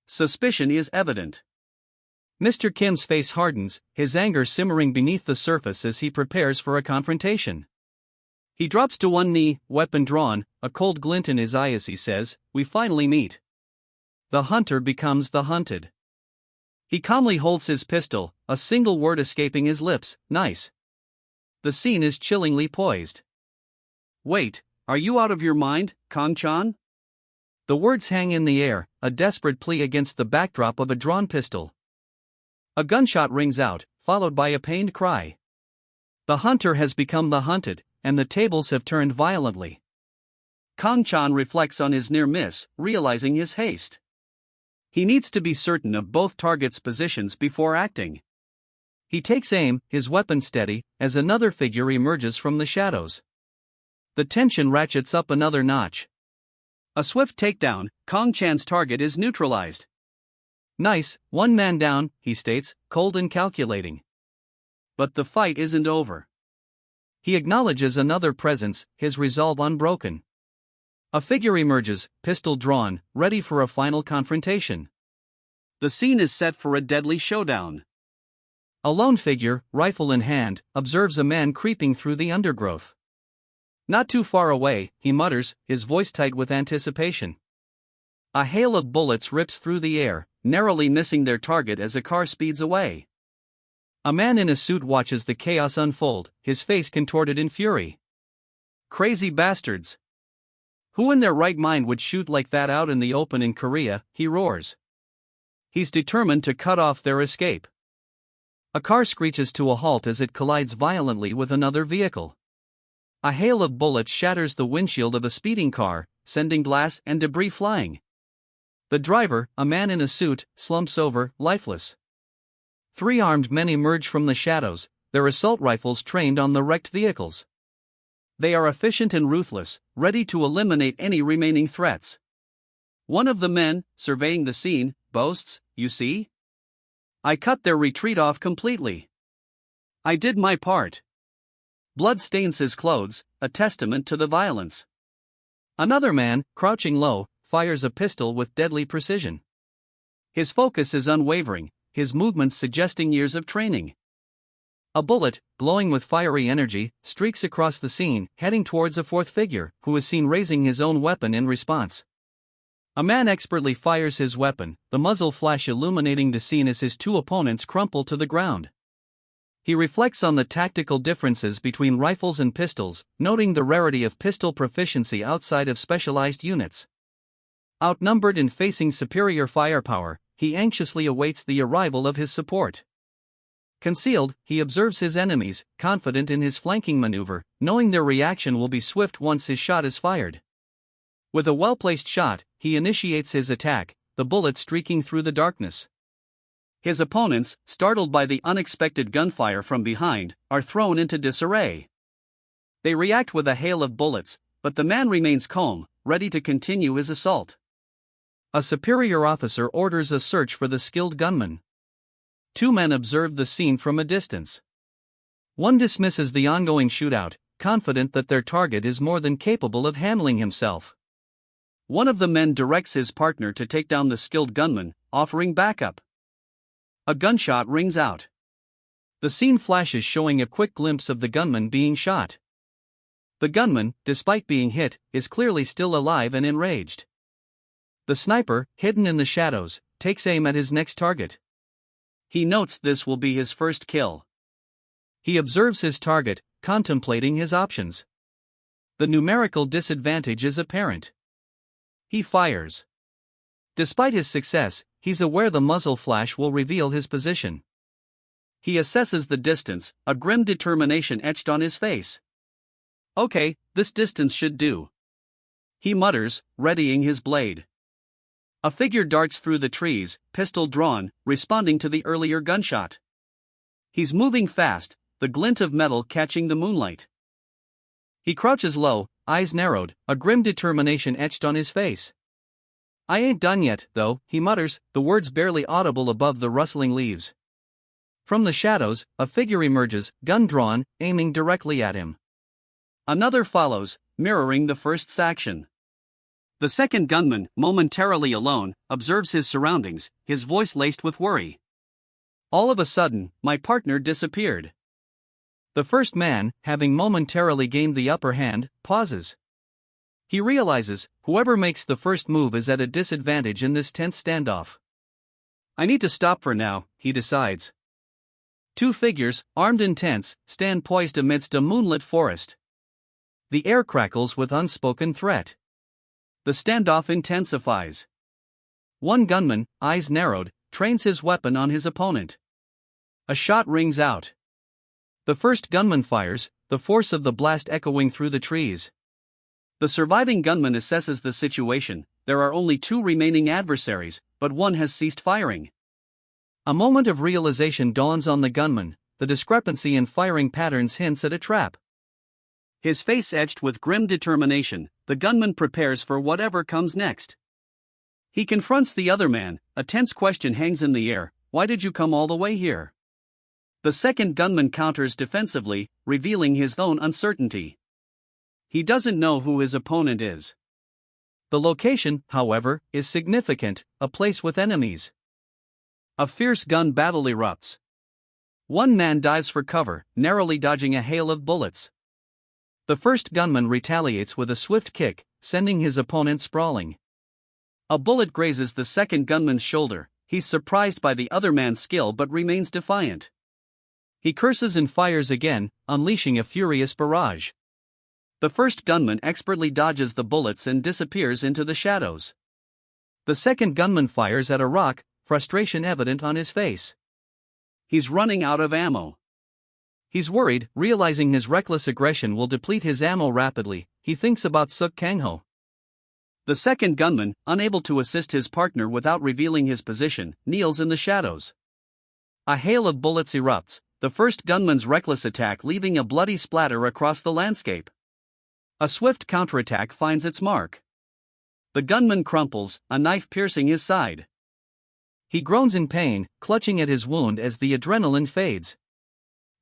Suspicion is evident. Mr. Kim's face hardens, his anger simmering beneath the surface as he prepares for a confrontation. He drops to one knee, weapon drawn, a cold glint in his eye as he says, "We finally meet." The hunter becomes the hunted. He calmly holds his pistol, a single word escaping his lips, "Nice." The scene is chillingly poised. "Wait, are you out of your mind, Kong-chan?" The words hang in the air, a desperate plea against the backdrop of a drawn pistol. A gunshot rings out, followed by a pained cry. The hunter has become the hunted, and the tables have turned violently. Kong-chan reflects on his near miss, realizing his haste. He needs to be certain of both targets' positions before acting. He takes aim, his weapon steady, as another figure emerges from the shadows. The tension ratchets up another notch. A swift takedown, Kong-chan's target is neutralized. "Nice, one man down," he states, cold and calculating. But the fight isn't over. He acknowledges another presence, his resolve unbroken. A figure emerges, pistol drawn, ready for a final confrontation. The scene is set for a deadly showdown. A lone figure, rifle in hand, observes a man creeping through the undergrowth. Not too far away, he mutters, his voice tight with anticipation. A hail of bullets rips through the air, narrowly missing their target as a car speeds away. A man in a suit watches the chaos unfold, his face contorted in fury. "Crazy bastards! Who in their right mind would shoot like that out in the open in Korea?" he roars. He's determined to cut off their escape. A car screeches to a halt as it collides violently with another vehicle. A hail of bullets shatters the windshield of a speeding car, sending glass and debris flying. The driver, a man in a suit, slumps over, lifeless. Three armed men emerge from the shadows, their assault rifles trained on the wrecked vehicles. They are efficient and ruthless, ready to eliminate any remaining threats. One of the men, surveying the scene, boasts, "You see? I cut their retreat off completely. I did my part." Blood stains his clothes, a testament to the violence. Another man, crouching low, fires a pistol with deadly precision. His focus is unwavering, his movements suggesting years of training. A bullet, glowing with fiery energy, streaks across the scene, heading towards a fourth figure, who is seen raising his own weapon in response. A man expertly fires his weapon, the muzzle flash illuminating the scene as his two opponents crumple to the ground. He reflects on the tactical differences between rifles and pistols, noting the rarity of pistol proficiency outside of specialized units. Outnumbered and facing superior firepower, he anxiously awaits the arrival of his support. Concealed, he observes his enemies, confident in his flanking maneuver, knowing their reaction will be swift once his shot is fired. With a well-placed shot, he initiates his attack, the bullet streaking through the darkness. His opponents, startled by the unexpected gunfire from behind, are thrown into disarray. They react with a hail of bullets, but the man remains calm, ready to continue his assault. A superior officer orders a search for the skilled gunman. Two men observe the scene from a distance. One dismisses the ongoing shootout, confident that their target is more than capable of handling himself. One of the men directs his partner to take down the skilled gunman, offering backup. A gunshot rings out. The scene flashes showing a quick glimpse of the gunman being shot. The gunman, despite being hit, is clearly still alive and enraged. The sniper, hidden in the shadows, takes aim at his next target. He notes this will be his first kill. He observes his target, contemplating his options. The numerical disadvantage is apparent. He fires. Despite his success, he's aware the muzzle flash will reveal his position. He assesses the distance, a grim determination etched on his face. Okay, this distance should do. He mutters, readying his blade. A figure darts through the trees, pistol drawn, responding to the earlier gunshot. He's moving fast, the glint of metal catching the moonlight. He crouches low, eyes narrowed, a grim determination etched on his face. I ain't done yet, though, he mutters, the words barely audible above the rustling leaves. From the shadows, a figure emerges, gun drawn, aiming directly at him. Another follows, mirroring the first's action. The second gunman, momentarily alone, observes his surroundings, his voice laced with worry. All of a sudden, my partner disappeared. The first man, having momentarily gained the upper hand, pauses. He realizes, whoever makes the first move is at a disadvantage in this tense standoff. I need to stop for now, he decides. Two figures, armed and tense, stand poised amidst a moonlit forest. The air crackles with unspoken threat. The standoff intensifies. One gunman, eyes narrowed, trains his weapon on his opponent. A shot rings out. The first gunman fires, the force of the blast echoing through the trees. The surviving gunman assesses the situation. There are only two remaining adversaries, but one has ceased firing. A moment of realization dawns on the gunman. The discrepancy in firing patterns hints at a trap. His face etched with grim determination, the gunman prepares for whatever comes next. He confronts the other man, a tense question hangs in the air, why did you come all the way here? The second gunman counters defensively, revealing his own uncertainty. He doesn't know who his opponent is. The location, however, is significant, a place with enemies. A fierce gun battle erupts. One man dives for cover, narrowly dodging a hail of bullets. The first gunman retaliates with a swift kick, sending his opponent sprawling. A bullet grazes the second gunman's shoulder. He's surprised by the other man's skill but remains defiant. He curses and fires again, unleashing a furious barrage. The first gunman expertly dodges the bullets and disappears into the shadows. The second gunman fires at a rock, frustration evident on his face. He's running out of ammo. He's worried, realizing his reckless aggression will deplete his ammo rapidly. He thinks about Suk Kang-ho. The second gunman, unable to assist his partner without revealing his position, kneels in the shadows. A hail of bullets erupts, the first gunman's reckless attack leaving a bloody splatter across the landscape. A swift counterattack finds its mark. The gunman crumples, a knife piercing his side. He groans in pain, clutching at his wound as the adrenaline fades.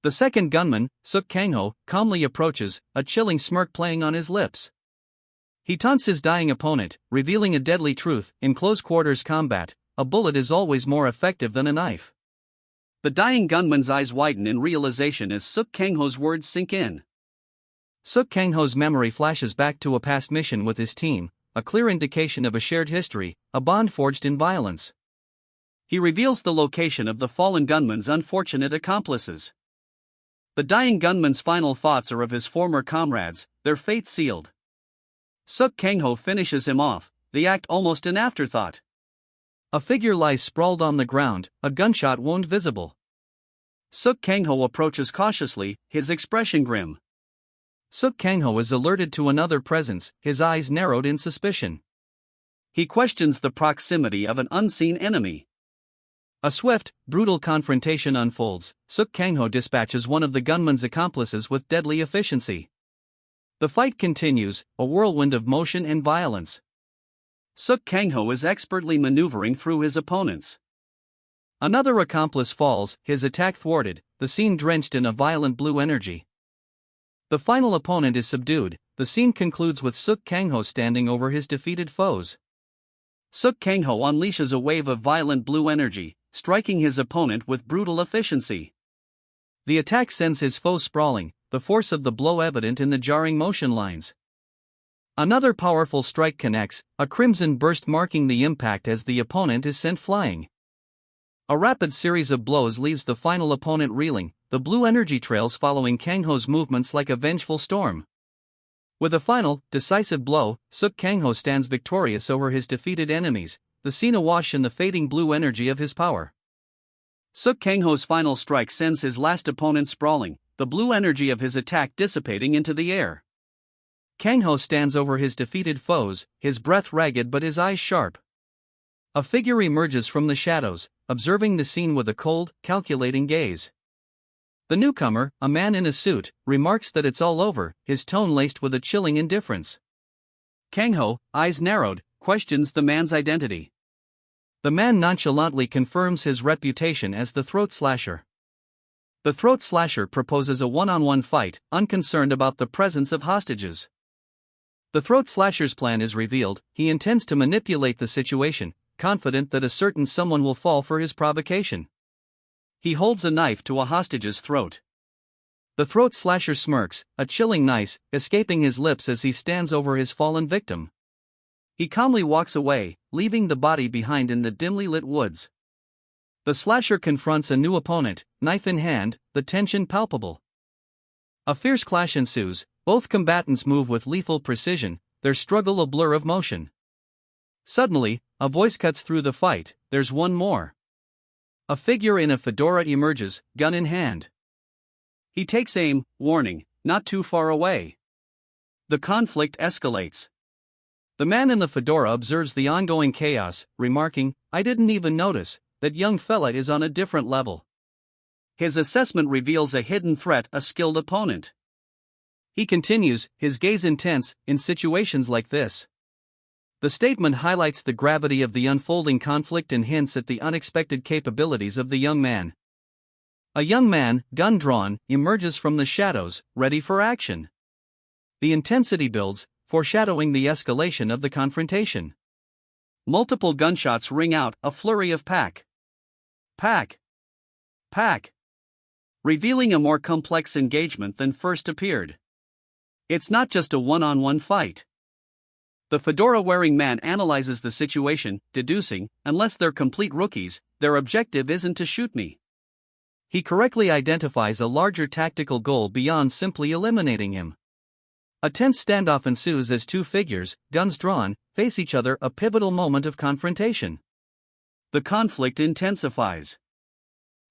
The second gunman, Suk Kang-ho, calmly approaches, a chilling smirk playing on his lips. He taunts his dying opponent, revealing a deadly truth: in close quarters combat, a bullet is always more effective than a knife. The dying gunman's eyes widen in realization as Suk Kang-ho's words sink in. Suk Kang-ho's memory flashes back to a past mission with his team, a clear indication of a shared history, a bond forged in violence. He reveals the location of the fallen gunman's unfortunate accomplices. The dying gunman's final thoughts are of his former comrades, their fate sealed. Suk Kang-ho finishes him off, the act almost an afterthought. A figure lies sprawled on the ground, a gunshot wound visible. Suk Kang-ho approaches cautiously, his expression grim. Suk Kang-ho is alerted to another presence, his eyes narrowed in suspicion. He questions the proximity of an unseen enemy. A swift, brutal confrontation unfolds. Suk Kang-ho dispatches one of the gunman's accomplices with deadly efficiency. The fight continues, a whirlwind of motion and violence. Suk Kang-ho is expertly maneuvering through his opponents. Another accomplice falls, his attack thwarted, the scene drenched in a violent blue energy. The final opponent is subdued. The scene concludes with Suk Kang-ho standing over his defeated foes. Suk Kang-ho unleashes a wave of violent blue energy, striking his opponent with brutal efficiency. The attack sends his foe sprawling, the force of the blow evident in the jarring motion lines. Another powerful strike connects, a crimson burst marking the impact as the opponent is sent flying. A rapid series of blows leaves the final opponent reeling, the blue energy trails following Kang-ho's movements like a vengeful storm. With a final, decisive blow, Suk Kang-ho stands victorious over his defeated enemies, the scene awash in the fading blue energy of his power. Suk Kang-ho's final strike sends his last opponent sprawling, the blue energy of his attack dissipating into the air. Kang-ho stands over his defeated foes, his breath ragged but his eyes sharp. A figure emerges from the shadows, observing the scene with a cold, calculating gaze. The newcomer, a man in a suit, remarks that it's all over, his tone laced with a chilling indifference. Kang-ho, eyes narrowed, questions the man's identity. The man nonchalantly confirms his reputation as the throat slasher. The throat slasher proposes a one-on-one fight, unconcerned about the presence of hostages. The throat slasher's plan is revealed. He intends to manipulate the situation, confident that a certain someone will fall for his provocation. He holds a knife to a hostage's throat. The throat slasher smirks, a chilling nice, escaping his lips as he stands over his fallen victim. He calmly walks away, leaving the body behind in the dimly lit woods. The slasher confronts a new opponent, knife in hand, the tension palpable. A fierce clash ensues, both combatants move with lethal precision, their struggle a blur of motion. Suddenly, a voice cuts through the fight, there's one more. A figure in a fedora emerges, gun in hand. He takes aim, warning, not too far away. The conflict escalates. The man in the fedora observes the ongoing chaos, remarking, "I didn't even notice, that young fella is on a different level." His assessment reveals a hidden threat, a skilled opponent. He continues, his gaze intense, in situations like this. The statement highlights the gravity of the unfolding conflict and hints at the unexpected capabilities of the young man. A young man, gun drawn, emerges from the shadows, ready for action. The intensity builds, foreshadowing the escalation of the confrontation. Multiple gunshots ring out, a flurry of pack, revealing a more complex engagement than first appeared. It's not just a one-on-one fight. The fedora-wearing man analyzes the situation, deducing, unless they're complete rookies, their objective isn't to shoot me. He correctly identifies a larger tactical goal beyond simply eliminating him. A tense standoff ensues as two figures, guns drawn, face each other, a pivotal moment of confrontation. The conflict intensifies.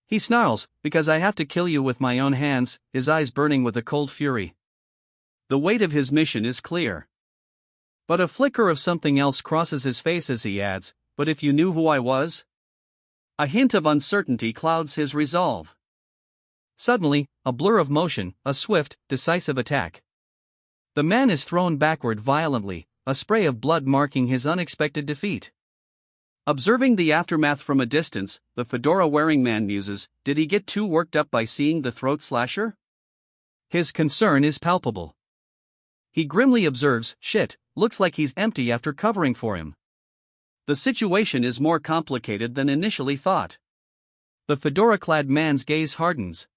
He snarls, "Because I have to kill you with my own hands," his eyes burning with a cold fury. The weight of his mission is clear. But a flicker of something else crosses his face as he adds, "But if you knew who I was?" A hint of uncertainty clouds his resolve. Suddenly, a blur of motion, a swift, decisive attack. The man is thrown backward violently, a spray of blood marking his unexpected defeat. Observing the aftermath from a distance, the fedora-wearing man muses, did he get too worked up by seeing the throat slasher? His concern is palpable. He grimly observes, "Shit, looks like he's empty after covering for him." The situation is more complicated than initially thought. The fedora-clad man's gaze hardens.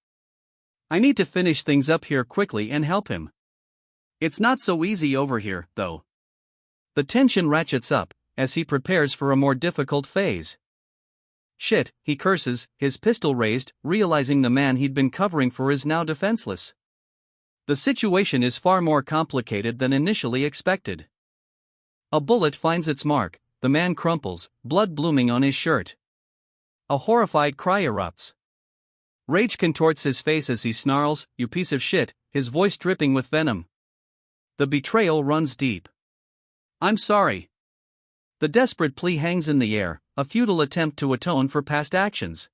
"I need to finish things up here quickly and help him. It's not so easy over here, though." The tension ratchets up as he prepares for a more difficult phase. Shit, he curses, his pistol raised, realizing the man he'd been covering for is now defenseless. The situation is far more complicated than initially expected. A bullet finds its mark, the man crumples, blood blooming on his shirt. A horrified cry erupts. Rage contorts his face as he snarls, "You piece of shit," his voice dripping with venom. The betrayal runs deep. "I'm sorry." The desperate plea hangs in the air, a futile attempt to atone for past actions.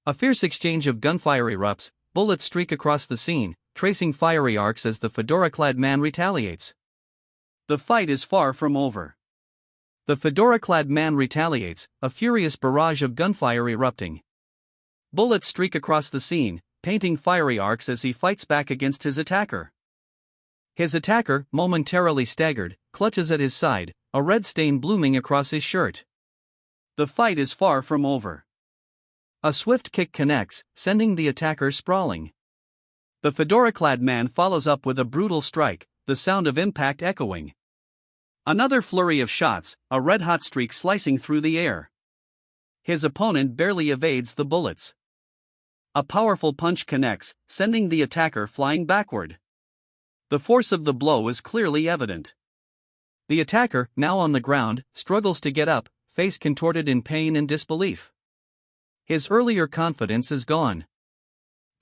A fierce exchange of gunfire erupts, bullets streak across the scene, tracing fiery arcs as the fedora-clad man retaliates. The fight is far from over. The fedora-clad man retaliates, a furious barrage of gunfire erupting. Bullets streak across the scene, painting fiery arcs as he fights back against his attacker. His attacker, momentarily staggered, clutches at his side, a red stain blooming across his shirt. The fight is far from over. A swift kick connects, sending the attacker sprawling. The fedora-clad man follows up with a brutal strike, the sound of impact echoing. Another flurry of shots, a red-hot streak slicing through the air. His opponent barely evades the bullets. A powerful punch connects, sending the attacker flying backward. The force of the blow is clearly evident. The attacker, now on the ground, struggles to get up, face contorted in pain and disbelief. His earlier confidence is gone.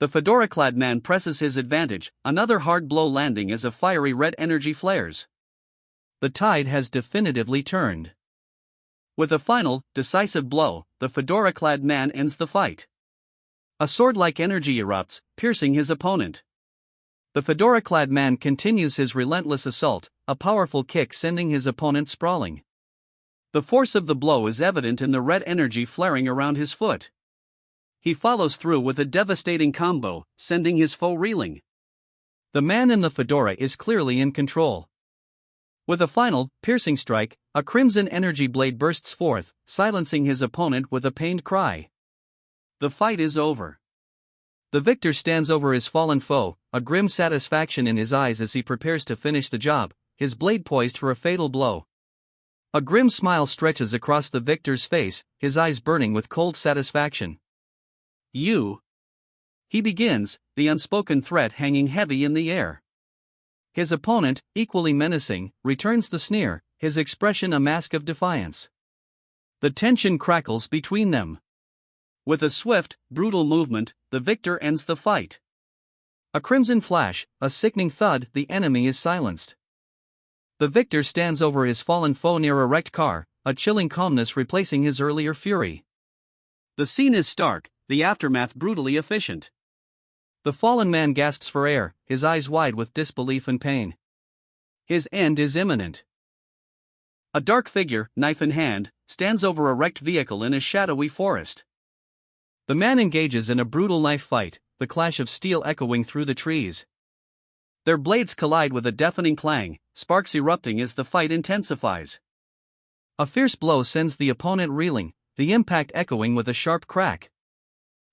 The fedora-clad man presses his advantage, another hard blow landing as a fiery red energy flares. The tide has definitively turned. With a final, decisive blow, the fedora-clad man ends the fight. A sword-like energy erupts, piercing his opponent. The fedora-clad man continues his relentless assault, a powerful kick sending his opponent sprawling. The force of the blow is evident in the red energy flaring around his foot. He follows through with a devastating combo, sending his foe reeling. The man in the fedora is clearly in control. With a final, piercing strike, a crimson energy blade bursts forth, silencing his opponent with a pained cry. The fight is over. The victor stands over his fallen foe, a grim satisfaction in his eyes as he prepares to finish the job, his blade poised for a fatal blow. A grim smile stretches across the victor's face, his eyes burning with cold satisfaction. "You?" he begins, the unspoken threat hanging heavy in the air. His opponent, equally menacing, returns the sneer, his expression a mask of defiance. The tension crackles between them. With a swift, brutal movement, the victor ends the fight. A crimson flash, a sickening thud, the enemy is silenced. The victor stands over his fallen foe near a wrecked car, a chilling calmness replacing his earlier fury. The scene is stark, the aftermath brutally efficient. The fallen man gasps for air, his eyes wide with disbelief and pain. His end is imminent. A dark figure, knife in hand, stands over a wrecked vehicle in a shadowy forest. The man engages in a brutal knife fight, the clash of steel echoing through the trees. Their blades collide with a deafening clang, sparks erupting as the fight intensifies. A fierce blow sends the opponent reeling, the impact echoing with a sharp crack.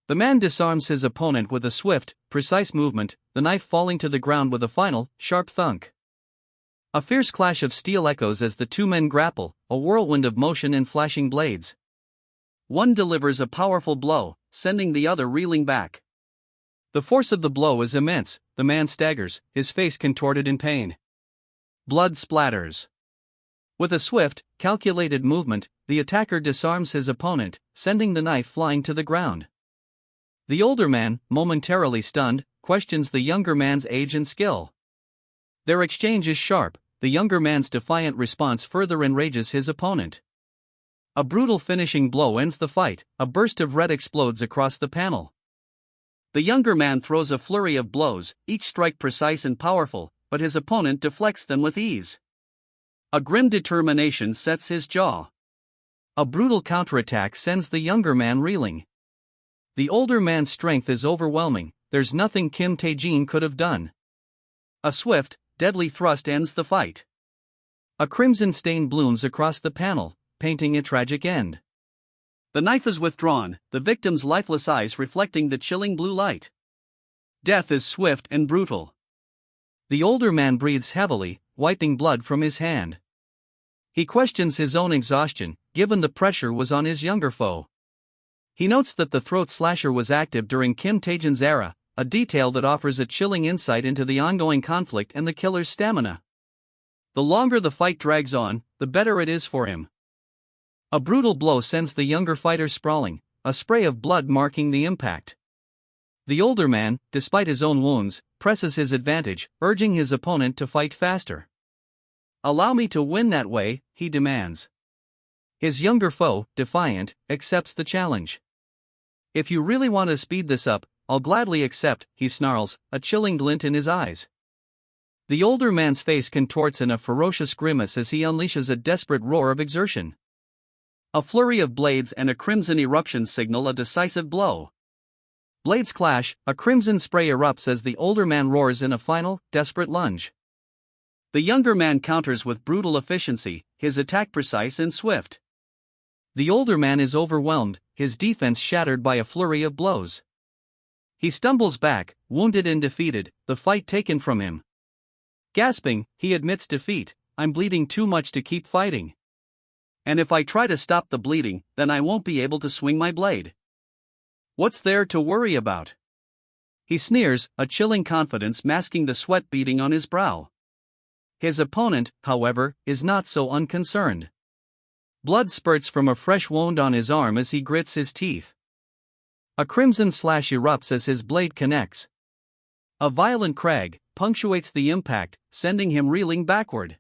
The man disarms his opponent with a swift, precise movement, the knife falling to the ground with a final, sharp thunk. A fierce clash of steel echoes as the two men grapple, a whirlwind of motion and flashing blades. One delivers a powerful blow, sending the other reeling back. The force of the blow is immense, the man staggers, his face contorted in pain. Blood splatters. With a swift, calculated movement, the attacker disarms his opponent, sending the knife flying to the ground. The older man, momentarily stunned, questions the younger man's age and skill. Their exchange is sharp, the younger man's defiant response further enrages his opponent. A brutal finishing blow ends the fight, a burst of red explodes across the panel. The younger man throws a flurry of blows, each strike precise and powerful, but his opponent deflects them with ease. A grim determination sets his jaw. A brutal counterattack sends the younger man reeling. The older man's strength is overwhelming, there's nothing Kim Tae-jin could have done. A swift, deadly thrust ends the fight. A crimson stain blooms across the panel, painting a tragic end. The knife is withdrawn, the victim's lifeless eyes reflecting the chilling blue light. Death is swift and brutal. The older man breathes heavily, wiping blood from his hand. He questions his own exhaustion, given the pressure was on his younger foe. He notes that the throat slasher was active during Kim Tae-jin's era, a detail that offers a chilling insight into the ongoing conflict and the killer's stamina. The longer the fight drags on, the better it is for him. A brutal blow sends the younger fighter sprawling, a spray of blood marking the impact. The older man, despite his own wounds, presses his advantage, urging his opponent to fight faster. "Allow me to win that way," he demands. His younger foe, defiant, accepts the challenge. "If you really want to speed this up, I'll gladly accept," he snarls, a chilling glint in his eyes. The older man's face contorts in a ferocious grimace as he unleashes a desperate roar of exertion. A flurry of blades and a crimson eruption signal a decisive blow. Blades clash, a crimson spray erupts as the older man roars in a final, desperate lunge. The younger man counters with brutal efficiency, his attack precise and swift. The older man is overwhelmed, his defense shattered by a flurry of blows. He stumbles back, wounded and defeated, the fight taken from him. Gasping, he admits defeat. "I'm bleeding too much to keep fighting. And if I try to stop the bleeding, then I won't be able to swing my blade. What's there to worry about?" He sneers, a chilling confidence masking the sweat beading on his brow. His opponent, however, is not so unconcerned. Blood spurts from a fresh wound on his arm as he grits his teeth. A crimson slash erupts as his blade connects. A violent crag punctuates the impact, sending him reeling backward.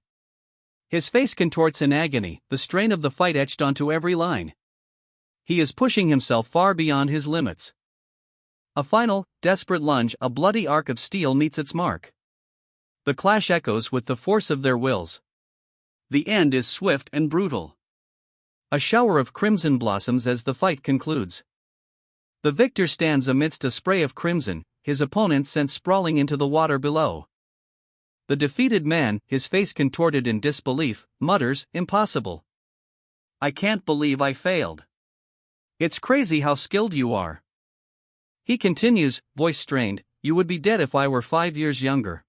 His face contorts in agony, the strain of the fight etched onto every line. He is pushing himself far beyond his limits. A final, desperate lunge, a bloody arc of steel meets its mark. The clash echoes with the force of their wills. The end is swift and brutal. A shower of crimson blossoms as the fight concludes. The victor stands amidst a spray of crimson, his opponent sent sprawling into the water below. The defeated man, his face contorted in disbelief, mutters, "Impossible. I can't believe I failed. It's crazy how skilled you are." He continues, voice strained, "You would be dead if I were 5 years younger."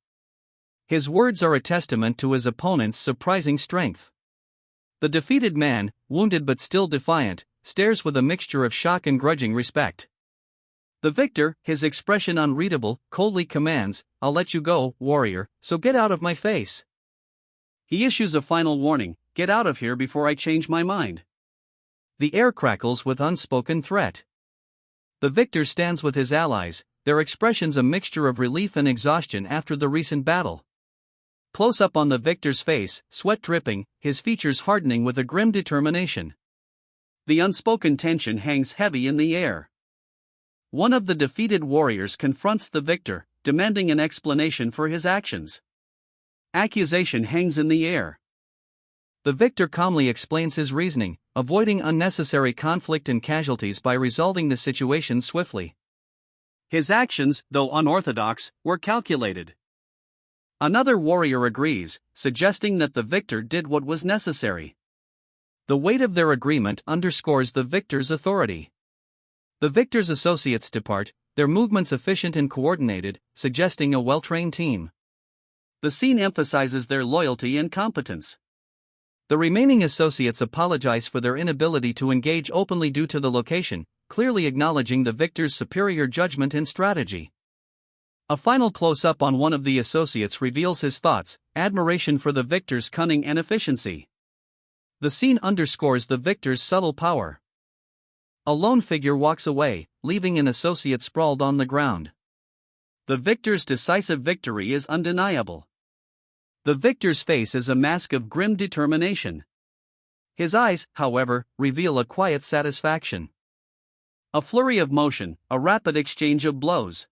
His words are a testament to his opponent's surprising strength. The defeated man, wounded but still defiant, stares with a mixture of shock and grudging respect. The victor, his expression unreadable, coldly commands, "I'll let you go, warrior, so get out of my face." He issues a final warning, "Get out of here before I change my mind." The air crackles with unspoken threat. The victor stands with his allies, their expressions a mixture of relief and exhaustion after the recent battle. Close up on the victor's face, sweat dripping, his features hardening with a grim determination. The unspoken tension hangs heavy in the air. One of the defeated warriors confronts the victor, demanding an explanation for his actions. Accusation hangs in the air. The victor calmly explains his reasoning, avoiding unnecessary conflict and casualties by resolving the situation swiftly. His actions, though unorthodox, were calculated. Another warrior agrees, suggesting that the victor did what was necessary. The weight of their agreement underscores the victor's authority. The victor's associates depart, their movements efficient and coordinated, suggesting a well-trained team. The scene emphasizes their loyalty and competence. The remaining associates apologize for their inability to engage openly due to the location, clearly acknowledging the victor's superior judgment and strategy. A final close-up on one of the associates reveals his thoughts, admiration for the victor's cunning and efficiency. The scene underscores the victor's subtle power. A lone figure walks away, leaving an associate sprawled on the ground. The victor's decisive victory is undeniable. The victor's face is a mask of grim determination. His eyes, however, reveal a quiet satisfaction. A flurry of motion, a rapid exchange of blows.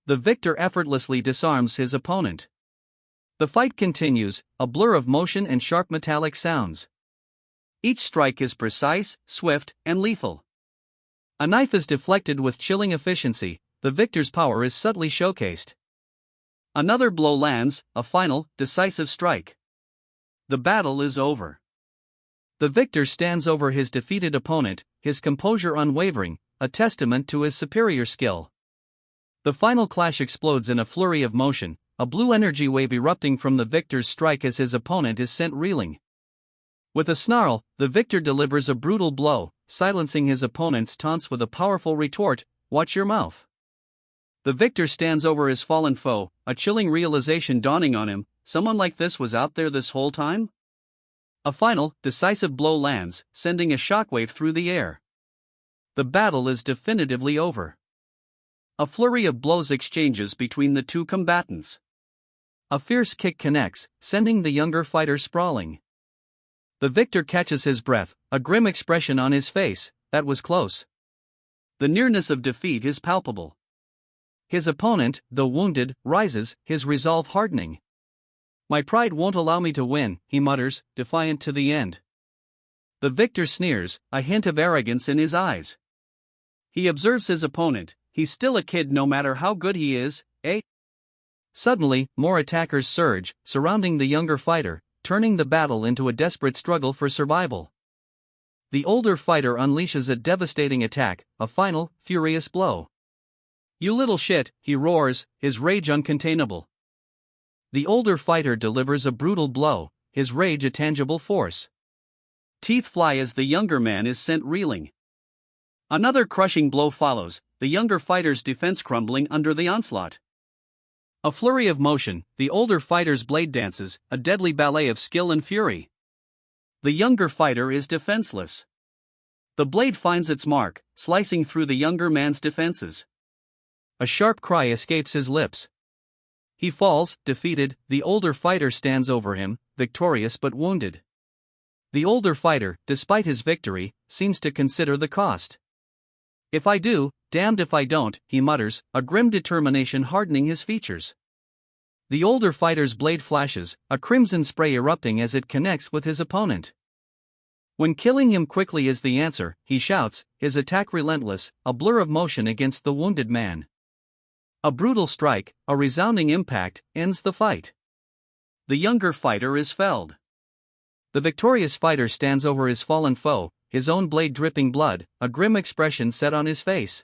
The victor effortlessly disarms his opponent. The fight continues, a blur of motion and sharp metallic sounds. Each strike is precise, swift, and lethal. A knife is deflected with chilling efficiency, the victor's power is subtly showcased. Another blow lands, a final, decisive strike. The battle is over. The victor stands over his defeated opponent, his composure unwavering, a testament to his superior skill. The final clash explodes in a flurry of motion, a blue energy wave erupting from the victor's strike as his opponent is sent reeling. With a snarl, the victor delivers a brutal blow, silencing his opponent's taunts with a powerful retort, "Watch your mouth." The victor stands over his fallen foe, a chilling realization dawning on him: someone like this was out there this whole time? A final, decisive blow lands, sending a shockwave through the air. The battle is definitively over. A flurry of blows exchanges between the two combatants. A fierce kick connects, sending the younger fighter sprawling. The victor catches his breath, a grim expression on his face. That was close. The nearness of defeat is palpable. His opponent, though wounded, rises, his resolve hardening. "My pride won't allow me to win," he mutters, defiant to the end. The victor sneers, a hint of arrogance in his eyes. He observes his opponent. He's still a kid no matter how good he is, eh? Suddenly, more attackers surge, surrounding the younger fighter, turning the battle into a desperate struggle for survival. The older fighter unleashes a devastating attack, a final, furious blow. "You little shit," he roars, his rage uncontainable. The older fighter delivers a brutal blow, his rage a tangible force. Teeth fly as the younger man is sent reeling. Another crushing blow follows, the younger fighter's defense crumbling under the onslaught. A flurry of motion, the older fighter's blade dances, a deadly ballet of skill and fury. The younger fighter is defenseless. The blade finds its mark, slicing through the younger man's defenses. A sharp cry escapes his lips. He falls, defeated. The older fighter stands over him, victorious but wounded. The older fighter, despite his victory, seems to consider the cost. "If I do, damned if I don't," he mutters, a grim determination hardening his features. The older fighter's blade flashes, a crimson spray erupting as it connects with his opponent. When killing him quickly is the answer, he shouts, his attack relentless, a blur of motion against the wounded man. A brutal strike, a resounding impact, ends the fight. The younger fighter is felled. The victorious fighter stands over his fallen foe, his own blade dripping blood, a grim expression set on his face.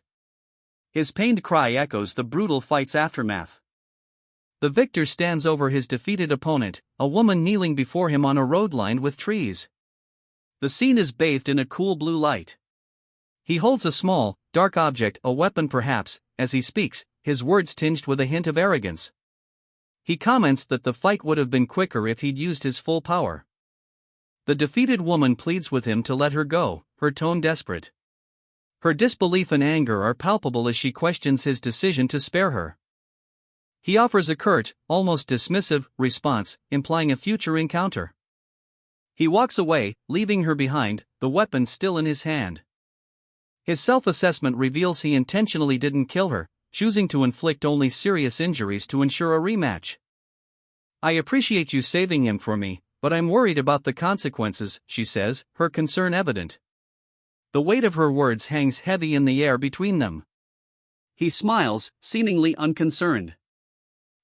His pained cry echoes the brutal fight's aftermath. The victor stands over his defeated opponent, a woman kneeling before him on a road lined with trees. The scene is bathed in a cool blue light. He holds a small, dark object, a weapon perhaps, as he speaks, his words tinged with a hint of arrogance. He comments that the fight would have been quicker if he'd used his full power. The defeated woman pleads with him to let her go, her tone desperate. Her disbelief and anger are palpable as she questions his decision to spare her. He offers a curt, almost dismissive, response, implying a future encounter. He walks away, leaving her behind, the weapon still in his hand. His self-assessment reveals he intentionally didn't kill her, choosing to inflict only serious injuries to ensure a rematch. "I appreciate you saving him for me, but I'm worried about the consequences," she says, her concern evident. The weight of her words hangs heavy in the air between them. He smiles, seemingly unconcerned.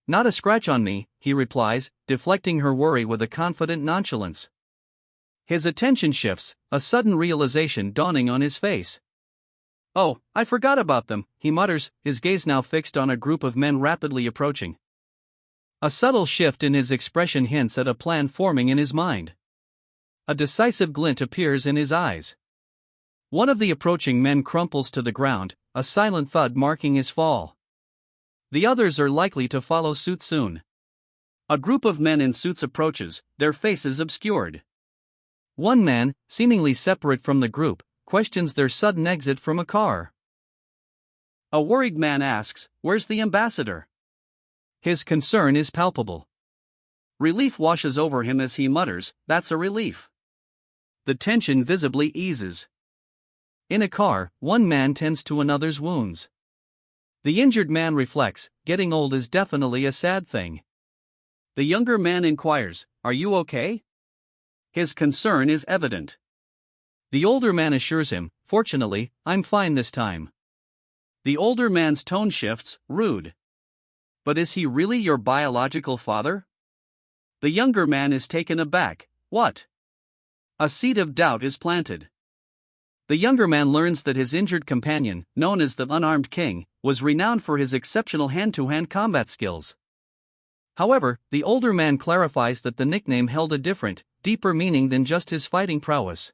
"Not a scratch on me," he replies, deflecting her worry with a confident nonchalance. His attention shifts, a sudden realization dawning on his face. "Oh, I forgot about them," he mutters, his gaze now fixed on a group of men rapidly approaching. A subtle shift in his expression hints at a plan forming in his mind. A decisive glint appears in his eyes. One of the approaching men crumples to the ground, a silent thud marking his fall. The others are likely to follow suit soon. A group of men in suits approaches, their faces obscured. One man, seemingly separate from the group, questions their sudden exit from a car. A worried man asks, "Where's the ambassador?" His concern is palpable. Relief washes over him as he mutters, "That's a relief." The tension visibly eases. In a car, one man tends to another's wounds. The injured man reflects, getting old is definitely a sad thing. The younger man inquires, "Are you okay?" His concern is evident. The older man assures him, "Fortunately, I'm fine this time." The older man's tone shifts, rude. "But is he really your biological father?" The younger man is taken aback. "What?" A seed of doubt is planted. The younger man learns that his injured companion, known as the Unarmed King, was renowned for his exceptional hand-to-hand combat skills. However, the older man clarifies that the nickname held a different, deeper meaning than just his fighting prowess.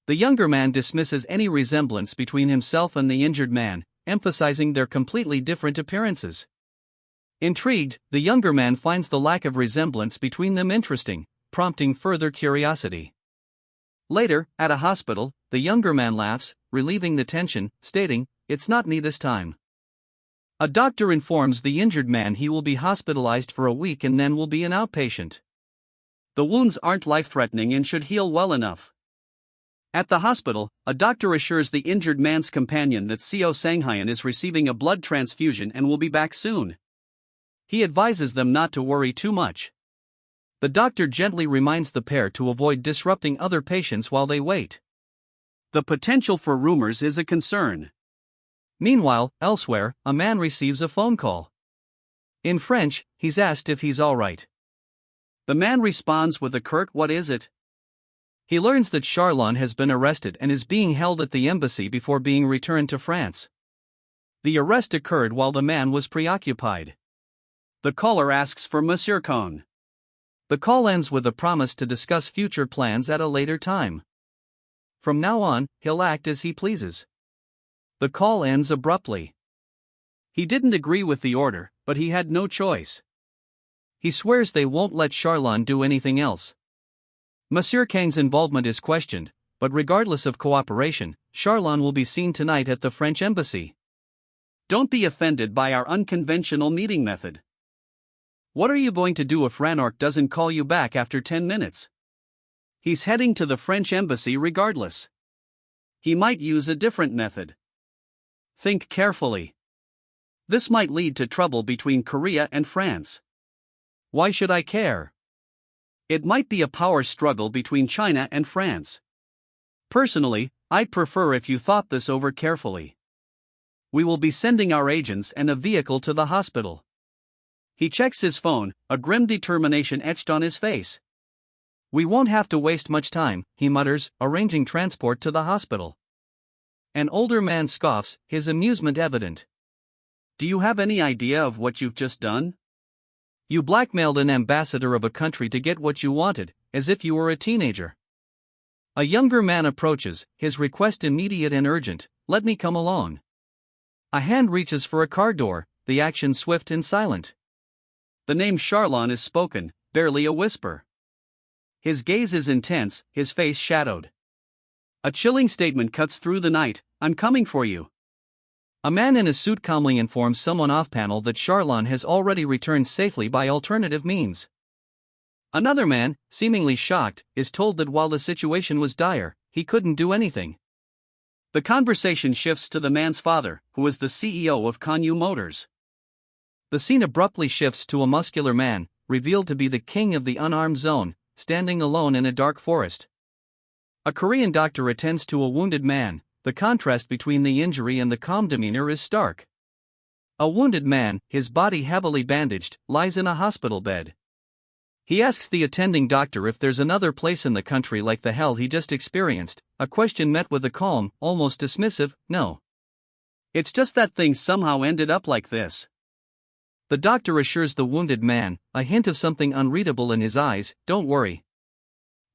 The younger man dismisses any resemblance between himself and the injured man, emphasizing their completely different appearances. Intrigued, the younger man finds the lack of resemblance between them interesting, prompting further curiosity. Later, at a hospital, the younger man laughs, relieving the tension, stating, "It's not me this time." A doctor informs the injured man he will be hospitalized for a week and then will be an outpatient. The wounds aren't life-threatening and should heal well enough. At the hospital, a doctor assures the injured man's companion that Seo Sanghyun is receiving a blood transfusion and will be back soon. He advises them not to worry too much. The doctor gently reminds the pair to avoid disrupting other patients while they wait. The potential for rumors is a concern. Meanwhile, elsewhere, a man receives a phone call. In French, he's asked if he's alright. The man responds with a curt "What is it?" He learns that Charlon has been arrested and is being held at the embassy before being returned to France. The arrest occurred while the man was preoccupied. The caller asks for Monsieur Kong. The call ends with a promise to discuss future plans at a later time. From now on, he'll act as he pleases. The call ends abruptly. He didn't agree with the order, but he had no choice. He swears they won't let Charlon do anything else. Monsieur Kang's involvement is questioned, but regardless of cooperation, Charlon will be seen tonight at the French embassy. Don't be offended by our unconventional meeting method. What are you going to do if Ranark doesn't call you back after 10 minutes? He's heading to the French embassy regardless. He might use a different method. Think carefully. This might lead to trouble between Korea and France. Why should I care? It might be a power struggle between China and France. Personally, I'd prefer if you thought this over carefully. We will be sending our agents and a vehicle to the hospital. He checks his phone, a grim determination etched on his face. We won't have to waste much time, he mutters, arranging transport to the hospital. An older man scoffs, his amusement evident. Do you have any idea of what you've just done? You blackmailed an ambassador of a country to get what you wanted, as if you were a teenager. A younger man approaches, his request immediate and urgent, "Let me come along." A hand reaches for a car door, the action swift and silent. The name Charlon is spoken, barely a whisper. His gaze is intense, his face shadowed. A chilling statement cuts through the night, "I'm coming for you." A man in a suit calmly informs someone off-panel that Charlon has already returned safely by alternative means. Another man, seemingly shocked, is told that while the situation was dire, he couldn't do anything. The conversation shifts to the man's father, who is the CEO of Kanyu Motors. The scene abruptly shifts to a muscular man, revealed to be the king of the unarmed zone, standing alone in a dark forest. A Korean doctor attends to a wounded man. The contrast between the injury and the calm demeanor is stark. A wounded man, his body heavily bandaged, lies in a hospital bed. He asks the attending doctor if there's another place in the country like the hell he just experienced, a question met with a calm, almost dismissive, "No. It's just that things somehow ended up like this." The doctor assures the wounded man, a hint of something unreadable in his eyes, "Don't worry.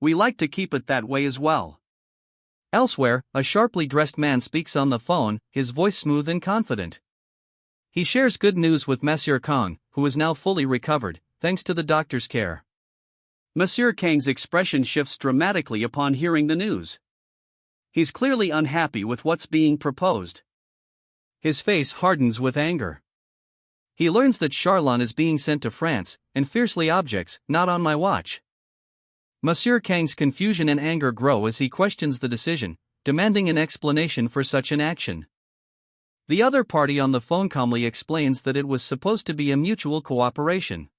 We like to keep it that way as well." Elsewhere, a sharply dressed man speaks on the phone, his voice smooth and confident. He shares good news with Monsieur Kang, who is now fully recovered, thanks to the doctor's care. Monsieur Kang's expression shifts dramatically upon hearing the news. He's clearly unhappy with what's being proposed. His face hardens with anger. He learns that Charlon is being sent to France, and fiercely objects, "Not on my watch." Monsieur Kang's confusion and anger grow as he questions the decision, demanding an explanation for such an action. The other party on the phone calmly explains that it was supposed to be a mutual cooperation.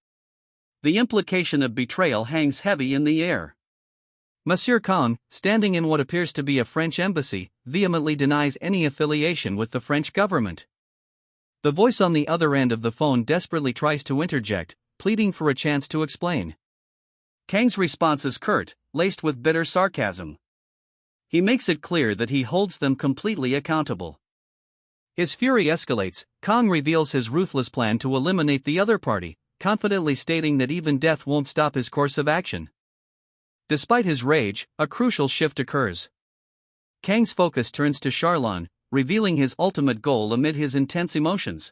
The implication of betrayal hangs heavy in the air. Monsieur Kang, standing in what appears to be a French embassy, vehemently denies any affiliation with the French government. The voice on the other end of the phone desperately tries to interject, pleading for a chance to explain. Kang's response is curt, laced with bitter sarcasm. He makes it clear that he holds them completely accountable. His fury escalates. Kang reveals his ruthless plan to eliminate the other party, confidently stating that even death won't stop his course of action. Despite his rage, a crucial shift occurs. Kang's focus turns to Charlon, revealing his ultimate goal amid his intense emotions.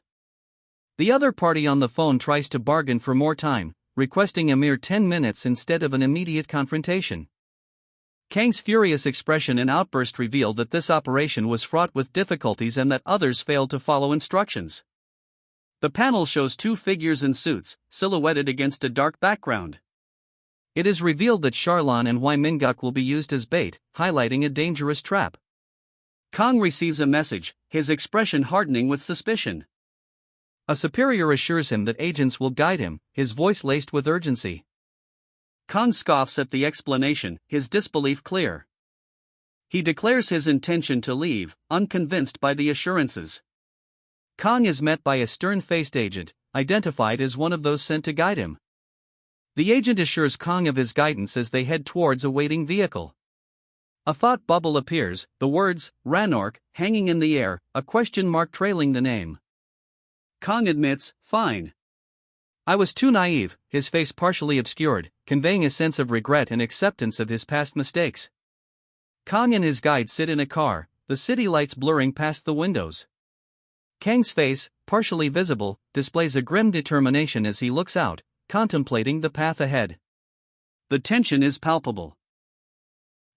The other party on the phone tries to bargain for more time, requesting a mere 10 minutes instead of an immediate confrontation. Kang's furious expression and outburst reveal that this operation was fraught with difficulties and that others failed to follow instructions. The panel shows two figures in suits, silhouetted against a dark background. It is revealed that Charlon and Hui Minguk will be used as bait, highlighting a dangerous trap. Kang receives a message, his expression hardening with suspicion. A superior assures him that agents will guide him, his voice laced with urgency. Kang scoffs at the explanation, his disbelief clear. He declares his intention to leave, unconvinced by the assurances. Kang is met by a stern-faced agent, identified as one of those sent to guide him. The agent assures Kang of his guidance as they head towards a waiting vehicle. A thought bubble appears, the words, Ranork, hanging in the air, a question mark trailing the name. Kang admits, fine. I was too naive, his face partially obscured, conveying a sense of regret and acceptance of his past mistakes. Kang and his guide sit in a car, the city lights blurring past the windows. Kang's face, partially visible, displays a grim determination as he looks out, contemplating the path ahead. The tension is palpable.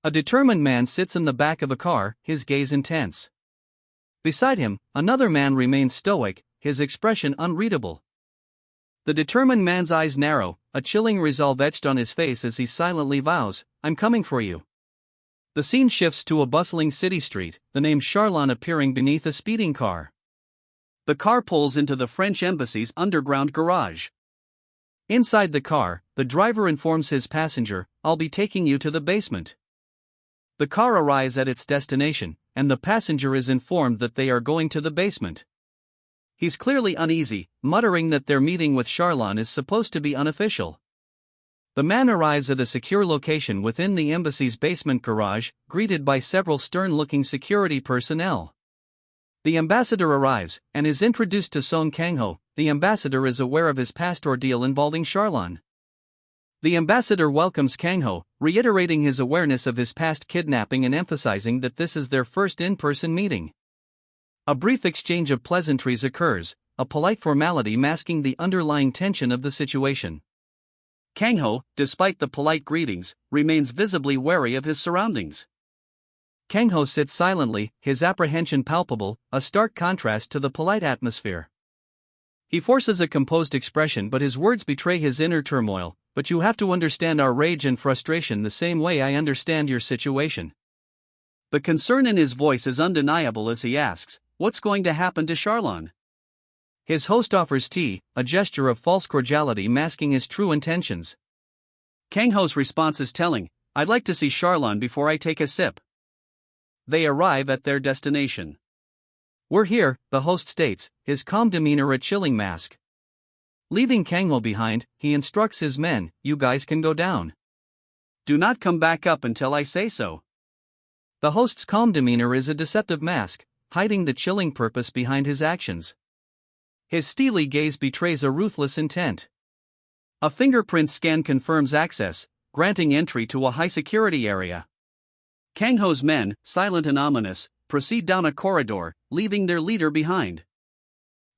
A determined man sits in the back of a car, his gaze intense. Beside him, another man remains stoic, his expression unreadable. The determined man's eyes narrow, a chilling resolve etched on his face as he silently vows, I'm coming for you. The scene shifts to a bustling city street, the name Charlon appearing beneath a speeding car. The car pulls into the French embassy's underground garage. Inside the car, the driver informs his passenger, I'll be taking you to the basement. The car arrives at its destination, and the passenger is informed that they are going to the basement. He's clearly uneasy, muttering that their meeting with Charlon is supposed to be unofficial. The man arrives at a secure location within the embassy's basement garage, greeted by several stern-looking security personnel. The ambassador arrives, and is introduced to Song Kang-ho. The ambassador is aware of his past ordeal involving Charlon. The ambassador welcomes Kang-ho, reiterating his awareness of his past kidnapping and emphasizing that this is their first in-person meeting. A brief exchange of pleasantries occurs, a polite formality masking the underlying tension of the situation. Kang-ho, despite the polite greetings, remains visibly wary of his surroundings. Kang-ho sits silently, his apprehension palpable, a stark contrast to the polite atmosphere. He forces a composed expression but his words betray his inner turmoil, but you have to understand our rage and frustration the same way I understand your situation. The concern in his voice is undeniable as he asks, what's going to happen to Charlon? His host offers tea, a gesture of false cordiality masking his true intentions. Kang-ho's response is telling, I'd like to see Charlon before I take a sip. They arrive at their destination. We're here, the host states, his calm demeanor a chilling mask. Leaving Kang-ho behind, he instructs his men, you guys can go down. Do not come back up until I say so. The host's calm demeanor is a deceptive mask, hiding the chilling purpose behind his actions. His steely gaze betrays a ruthless intent. A fingerprint scan confirms access, granting entry to a high-security area. Kang-ho's men, silent and ominous, proceed down a corridor, leaving their leader behind.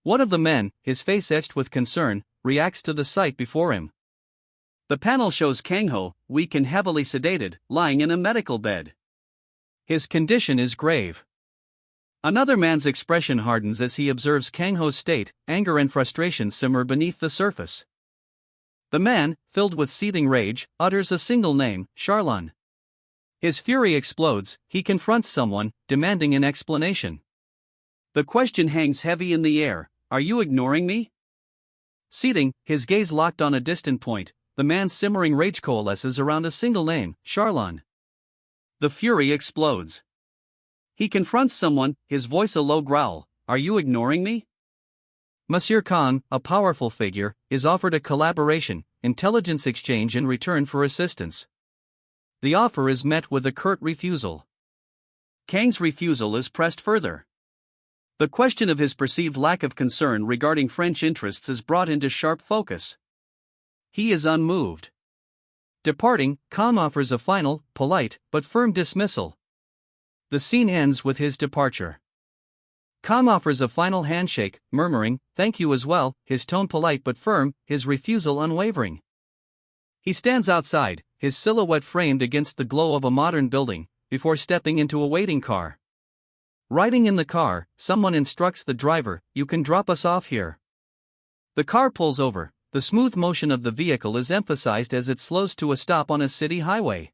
One of the men, his face etched with concern, reacts to the sight before him. The panel shows Kang-ho, weak and heavily sedated, lying in a medical bed. His condition is grave. Another man's expression hardens as he observes Kang-ho's state, anger and frustration simmer beneath the surface. The man, filled with seething rage, utters a single name, Charlon. His fury explodes, he confronts someone, demanding an explanation. The question hangs heavy in the air, are you ignoring me? Seething, his gaze locked on a distant point, the man's simmering rage coalesces around a single name, Charlon. The fury explodes. He confronts someone, his voice a low growl, are you ignoring me? Monsieur Khan, a powerful figure, is offered a collaboration, intelligence exchange in return for assistance. The offer is met with a curt refusal. Kang's refusal is pressed further. The question of his perceived lack of concern regarding French interests is brought into sharp focus. He is unmoved. Departing, Kang offers a final, polite, but firm dismissal. The scene ends with his departure. Kang offers a final handshake, murmuring, "Thank you as well," his tone polite but firm, his refusal unwavering. He stands outside, his silhouette framed against the glow of a modern building, before stepping into a waiting car. Riding in the car, someone instructs the driver, "You can drop us off here." The car pulls over. The smooth motion of the vehicle is emphasized as it slows to a stop on a city highway.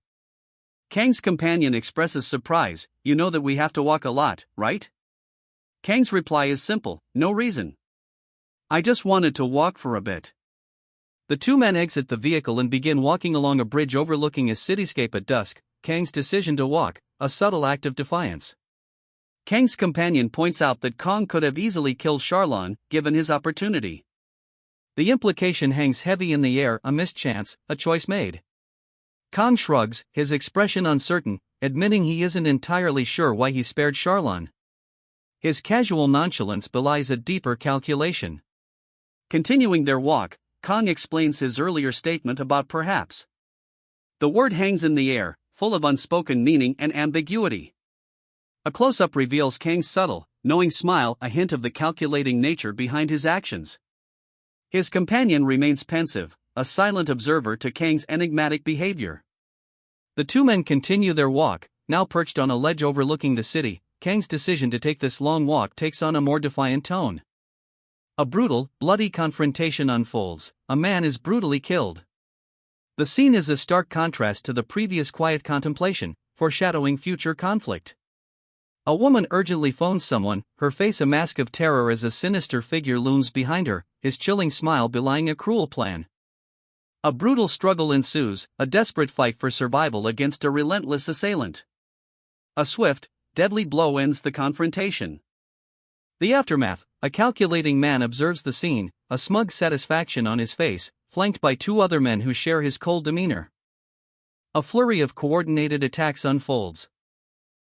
Kang's companion expresses surprise, "You know that we have to walk a lot, right?" Kang's reply is simple, "No reason. I just wanted to walk for a bit." The two men exit the vehicle and begin walking along a bridge overlooking a cityscape at dusk. Kang's decision to walk, a subtle act of defiance. Kang's companion points out that Kang could have easily killed Charlon, given his opportunity. The implication hangs heavy in the air, a mischance, a choice made. Kang shrugs, his expression uncertain, admitting he isn't entirely sure why he spared Charlon. His casual nonchalance belies a deeper calculation. Continuing their walk, Kang explains his earlier statement about perhaps. The word hangs in the air, full of unspoken meaning and ambiguity. A close-up reveals Kang's subtle, knowing smile, a hint of the calculating nature behind his actions. His companion remains pensive, a silent observer to Kang's enigmatic behavior. The two men continue their walk, now perched on a ledge overlooking the city. Kang's decision to take this long walk takes on a more defiant tone. A brutal, bloody confrontation unfolds. A man is brutally killed. The scene is a stark contrast to the previous quiet contemplation, foreshadowing future conflict. A woman urgently phones someone, her face a mask of terror as a sinister figure looms behind her, his chilling smile belying a cruel plan. A brutal struggle ensues, a desperate fight for survival against a relentless assailant. A swift, deadly blow ends the confrontation. The aftermath, a calculating man observes the scene, a smug satisfaction on his face, flanked by two other men who share his cold demeanor. A flurry of coordinated attacks unfolds.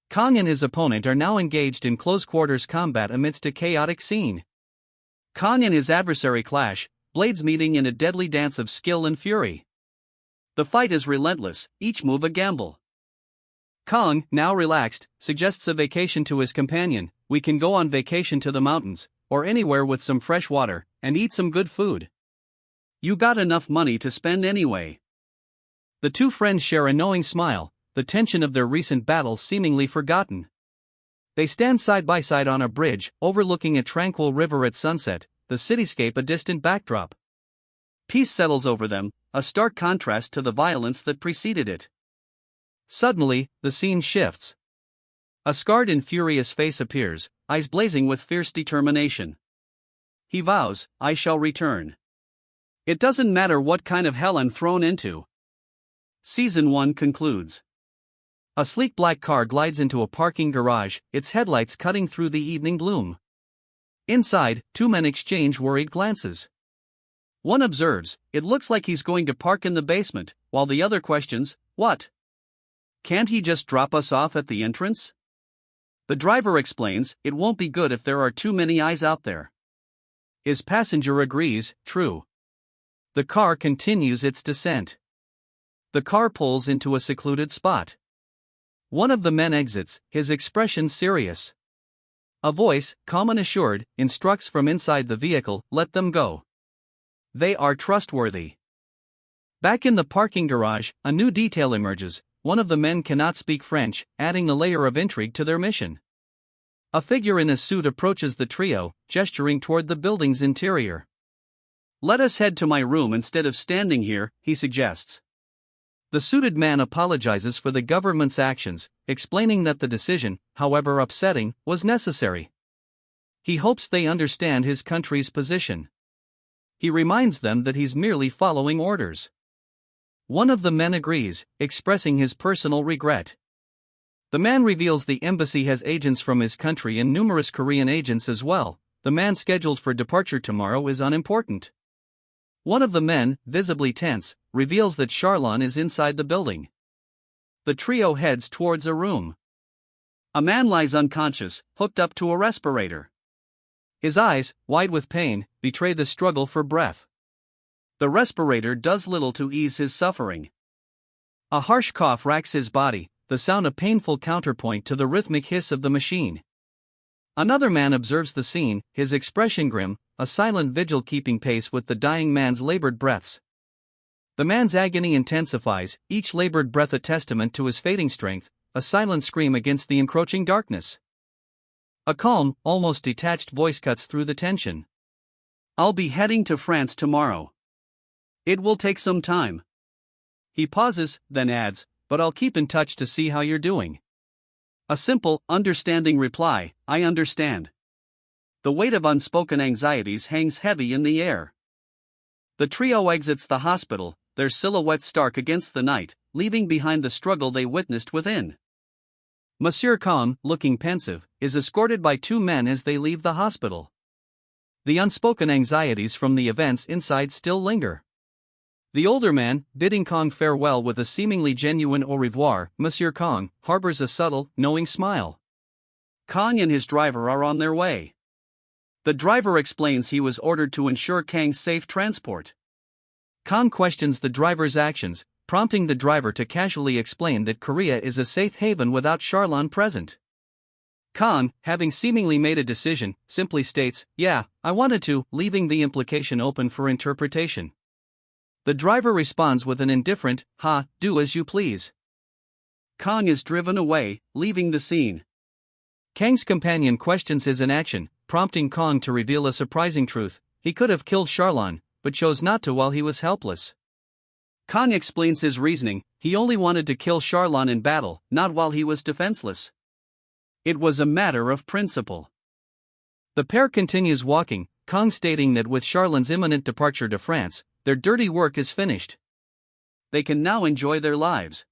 Kang and his opponent are now engaged in close-quarters combat amidst a chaotic scene. Kang and his adversary clash, blades meeting in a deadly dance of skill and fury. The fight is relentless, each move a gamble. Kang, now relaxed, suggests a vacation to his companion. "We can go on vacation to the mountains, or anywhere with some fresh water, and eat some good food. You got enough money to spend anyway." The two friends share a knowing smile, the tension of their recent battles seemingly forgotten. They stand side by side on a bridge, overlooking a tranquil river at sunset, the cityscape a distant backdrop. Peace settles over them, a stark contrast to the violence that preceded it. Suddenly, the scene shifts. A scarred and furious face appears, eyes blazing with fierce determination. He vows, "I shall return. It doesn't matter what kind of hell I'm thrown into." Season 1 concludes. A sleek black car glides into a parking garage, its headlights cutting through the evening gloom. Inside, two men exchange worried glances. One observes, "It looks like he's going to park in the basement," while the other questions, "What? Can't he just drop us off at the entrance?" The driver explains, "It won't be good if there are too many eyes out there." His passenger agrees, "True." The car continues its descent. The car pulls into a secluded spot. One of the men exits, his expression serious. A voice, calm and assured, instructs from inside the vehicle, "Let them go. They are trustworthy." Back in the parking garage, a new detail emerges. One of the men cannot speak French, adding a layer of intrigue to their mission. A figure in a suit approaches the trio, gesturing toward the building's interior. "Let us head to my room instead of standing here," he suggests. The suited man apologizes for the government's actions, explaining that the decision, however upsetting, was necessary. He hopes they understand his country's position. He reminds them that he's merely following orders. One of the men agrees, expressing his personal regret. The man reveals the embassy has agents from his country and numerous Korean agents as well. The man scheduled for departure tomorrow is unimportant. One of the men, visibly tense, reveals that Charlon is inside the building. The trio heads towards a room. A man lies unconscious, hooked up to a respirator. His eyes, wide with pain, betray the struggle for breath. The respirator does little to ease his suffering. A harsh cough racks his body, the sound a painful counterpoint to the rhythmic hiss of the machine. Another man observes the scene, his expression grim, a silent vigil keeping pace with the dying man's labored breaths. The man's agony intensifies, each labored breath a testament to his fading strength, a silent scream against the encroaching darkness. A calm, almost detached voice cuts through the tension. "I'll be heading to France tomorrow. It will take some time." He pauses, then adds, "But I'll keep in touch to see how you're doing." A simple, understanding reply, "I understand." The weight of unspoken anxieties hangs heavy in the air. The trio exits the hospital, their silhouettes stark against the night, leaving behind the struggle they witnessed within. Monsieur Kong, looking pensive, is escorted by two men as they leave the hospital. The unspoken anxieties from the events inside still linger. The older man, bidding Kong farewell with a seemingly genuine au revoir, Monsieur Kong, harbors a subtle, knowing smile. Kong and his driver are on their way. The driver explains he was ordered to ensure Kang's safe transport. Kong questions the driver's actions, prompting the driver to casually explain that Korea is a safe haven without Charlon present. Kong, having seemingly made a decision, simply states, "Yeah, I wanted to," leaving the implication open for interpretation. The driver responds with an indifferent, "Ha, do as you please." Kong is driven away, leaving the scene. Kang's companion questions his inaction, prompting Kong to reveal a surprising truth: he could have killed Charlon, but chose not to while he was helpless. Kong explains his reasoning: he only wanted to kill Charlon in battle, not while he was defenseless. It was a matter of principle. The pair continues walking, Kong stating that with Charlon's imminent departure to France, their dirty work is finished. They can now enjoy their lives.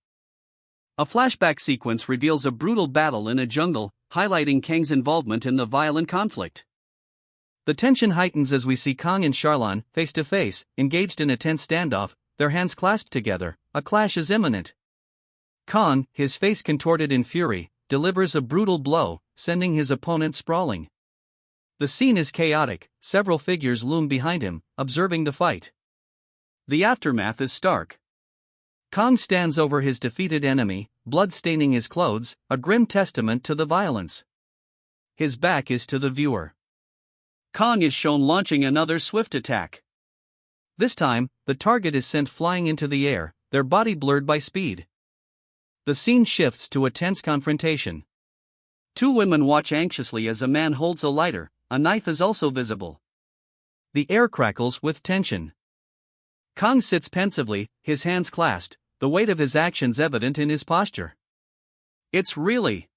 A flashback sequence reveals a brutal battle in a jungle, highlighting Kang's involvement in the violent conflict. The tension heightens as we see Kong and Charlon, face to face, engaged in a tense standoff, their hands clasped together. A clash is imminent. Kong, his face contorted in fury, delivers a brutal blow, sending his opponent sprawling. The scene is chaotic, several figures loom behind him, observing the fight. The aftermath is stark. Kong stands over his defeated enemy, blood staining his clothes, a grim testament to the violence. His back is to the viewer. Kong is shown launching another swift attack. This time, the target is sent flying into the air, their body blurred by speed. The scene shifts to a tense confrontation. Two women watch anxiously as a man holds a lighter, a knife is also visible. The air crackles with tension. Kong sits pensively, his hands clasped, the weight of his actions evident in his posture. "It's really..."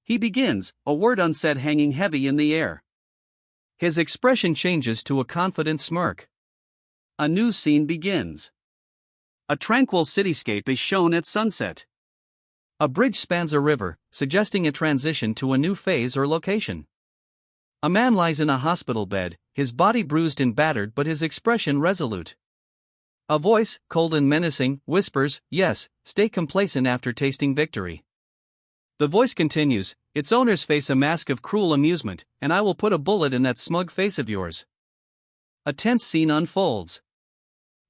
he begins, a word unsaid hanging heavy in the air. His expression changes to a confident smirk. A new scene begins. A tranquil cityscape is shown at sunset. A bridge spans a river, suggesting a transition to a new phase or location. A man lies in a hospital bed, his body bruised and battered but his expression resolute. A voice, cold and menacing, whispers, "Yes, stay complacent after tasting victory." The voice continues, its owners face a mask of cruel amusement, "And I will put a bullet in that smug face of yours." A tense scene unfolds.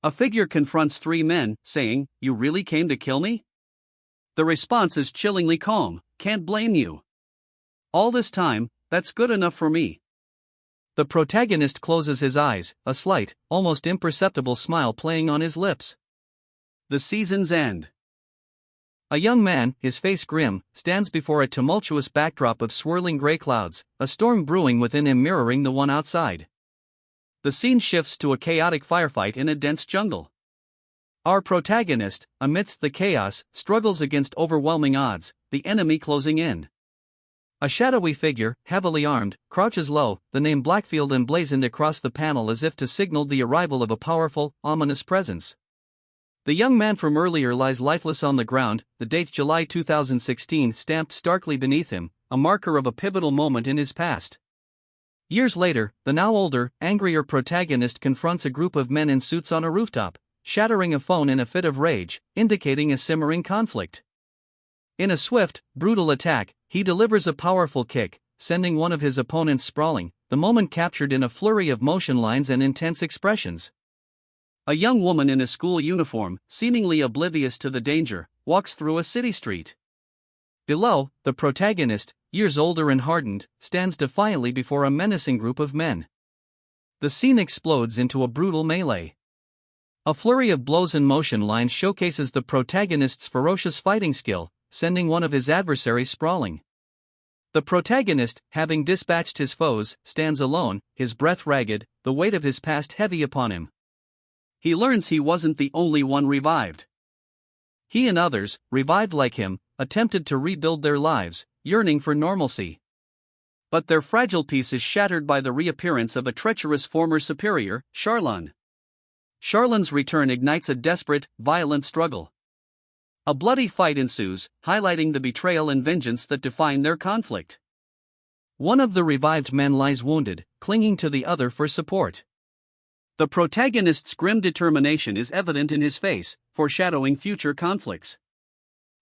A figure confronts three men, saying, "You really came to kill me?" The response is chillingly calm, "Can't blame you. All this time, that's good enough for me." The protagonist closes his eyes, a slight, almost imperceptible smile playing on his lips. The season's end. A young man, his face grim, stands before a tumultuous backdrop of swirling gray clouds, a storm brewing within him mirroring the one outside. The scene shifts to a chaotic firefight in a dense jungle. Our protagonist, amidst the chaos, struggles against overwhelming odds, the enemy closing in. A shadowy figure, heavily armed, crouches low, the name Blackfield emblazoned across the panel as if to signal the arrival of a powerful, ominous presence. The young man from earlier lies lifeless on the ground, the date July 2016 stamped starkly beneath him, a marker of a pivotal moment in his past. Years later, the now older, angrier protagonist confronts a group of men in suits on a rooftop, shattering a phone in a fit of rage, indicating a simmering conflict. In a swift, brutal attack, he delivers a powerful kick, sending one of his opponents sprawling, the moment captured in a flurry of motion lines and intense expressions. A young woman in a school uniform, seemingly oblivious to the danger, walks through a city street. Below, the protagonist, years older and hardened, stands defiantly before a menacing group of men. The scene explodes into a brutal melee. A flurry of blows and motion lines showcases the protagonist's ferocious fighting skill, sending one of his adversaries sprawling. The protagonist, having dispatched his foes, stands alone, his breath ragged, the weight of his past heavy upon him. He learns he wasn't the only one revived. He and others, revived like him, attempted to rebuild their lives, yearning for normalcy. But their fragile peace is shattered by the reappearance of a treacherous former superior, Charlon. Charlon's return ignites a desperate, violent struggle. A bloody fight ensues, highlighting the betrayal and vengeance that define their conflict. One of the revived men lies wounded, clinging to the other for support. The protagonist's grim determination is evident in his face, foreshadowing future conflicts.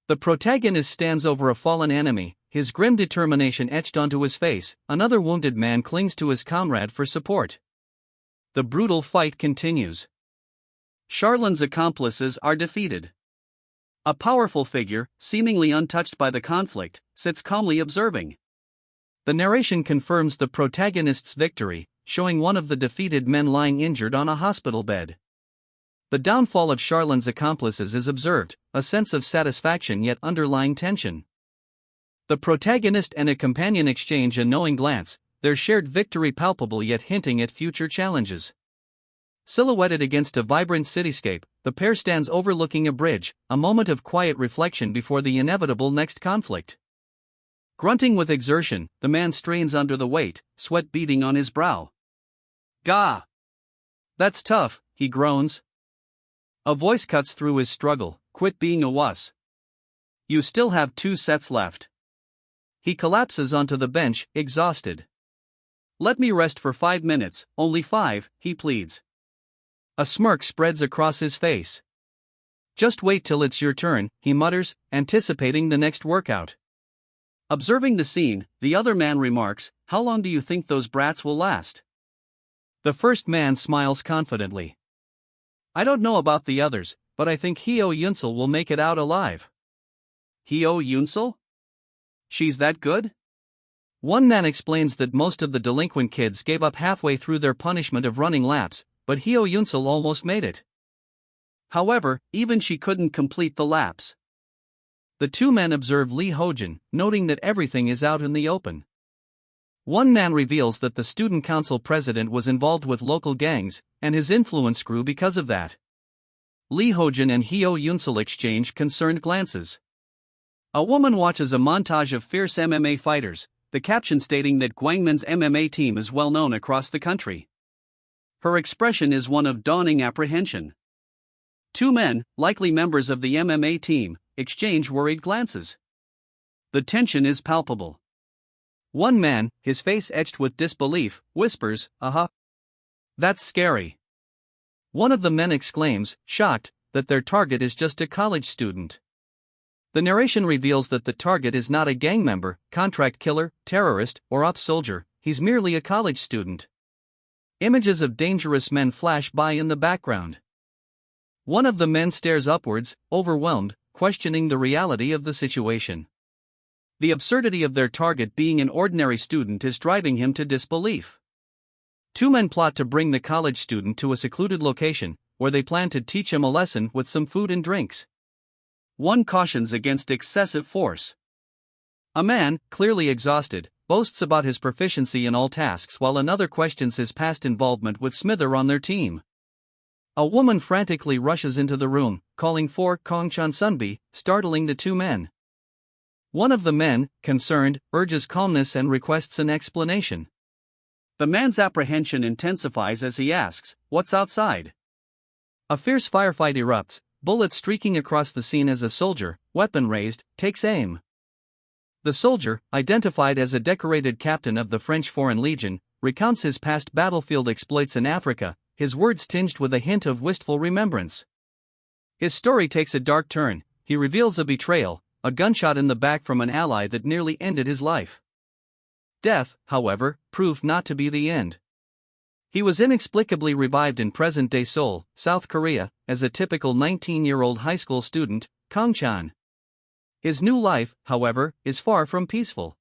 The protagonist stands over a fallen enemy, his grim determination etched onto his face. Another wounded man clings to his comrade for support. The brutal fight continues. Charlon's accomplices are defeated. A powerful figure, seemingly untouched by the conflict, sits calmly observing. The narration confirms the protagonist's victory, showing one of the defeated men lying injured on a hospital bed. The downfall of Charlon's accomplices is observed, a sense of satisfaction yet underlying tension. The protagonist and a companion exchange a knowing glance, their shared victory palpable yet hinting at future challenges. Silhouetted against a vibrant cityscape, the pair stands overlooking a bridge, a moment of quiet reflection before the inevitable next conflict. Grunting with exertion, the man strains under the weight, sweat beading on his brow. "Gah! That's tough," he groans. A voice cuts through his struggle, "Quit being a wuss. You still have 2 sets left." He collapses onto the bench, exhausted. "Let me rest for 5 minutes, only 5, he pleads. A smirk spreads across his face. "Just wait till it's your turn," he mutters, anticipating the next workout. Observing the scene, the other man remarks, "How long do you think those brats will last?" The first man smiles confidently. "I don't know about the others, but I think Hyo Yunsel will make it out alive." "Hyo Yunsel? She's that good?" One man explains that most of the delinquent kids gave up halfway through their punishment of running laps, but Hyo Yunsel almost made it. However, even she couldn't complete the laps. The 2 men observe Lee Hojin, noting that everything is out in the open. One man reveals that the student council president was involved with local gangs, and his influence grew because of that. Lee Hojin and Hyo Yunsel exchange concerned glances. A woman watches a montage of fierce MMA fighters, the caption stating that Gwangmin's MMA team is well known across the country. Her expression is one of dawning apprehension. 2 men, likely members of the MMA team, exchange worried glances. The tension is palpable. One man, his face etched with disbelief, whispers, "That's scary." One of the men exclaims, shocked, that their target is just a college student. The narration reveals that the target is not a gang member, contract killer, terrorist, or op soldier, he's merely a college student. Images of dangerous men flash by in the background. One of the men stares upwards, overwhelmed, questioning the reality of the situation. The absurdity of their target being an ordinary student is driving him to disbelief. 2 men plot to bring the college student to a secluded location, where they plan to teach him a lesson with some food and drinks. One cautions against excessive force. A man, clearly exhausted, boasts about his proficiency in all tasks while another questions his past involvement with Smither on their team. A woman frantically rushes into the room, calling for Kongchan Sunbi, startling the 2 men. One of the men, concerned, urges calmness and requests an explanation. The man's apprehension intensifies as he asks, "What's outside?" A fierce firefight erupts, bullets streaking across the scene as a soldier, weapon raised, takes aim. The soldier, identified as a decorated captain of the French Foreign Legion, recounts his past battlefield exploits in Africa, his words tinged with a hint of wistful remembrance. His story takes a dark turn. He reveals a betrayal, a gunshot in the back from an ally that nearly ended his life. Death, however, proved not to be the end. He was inexplicably revived in present-day Seoul, South Korea, as a typical 19-year-old high school student, Kang-chan. His new life, however, is far from peaceful.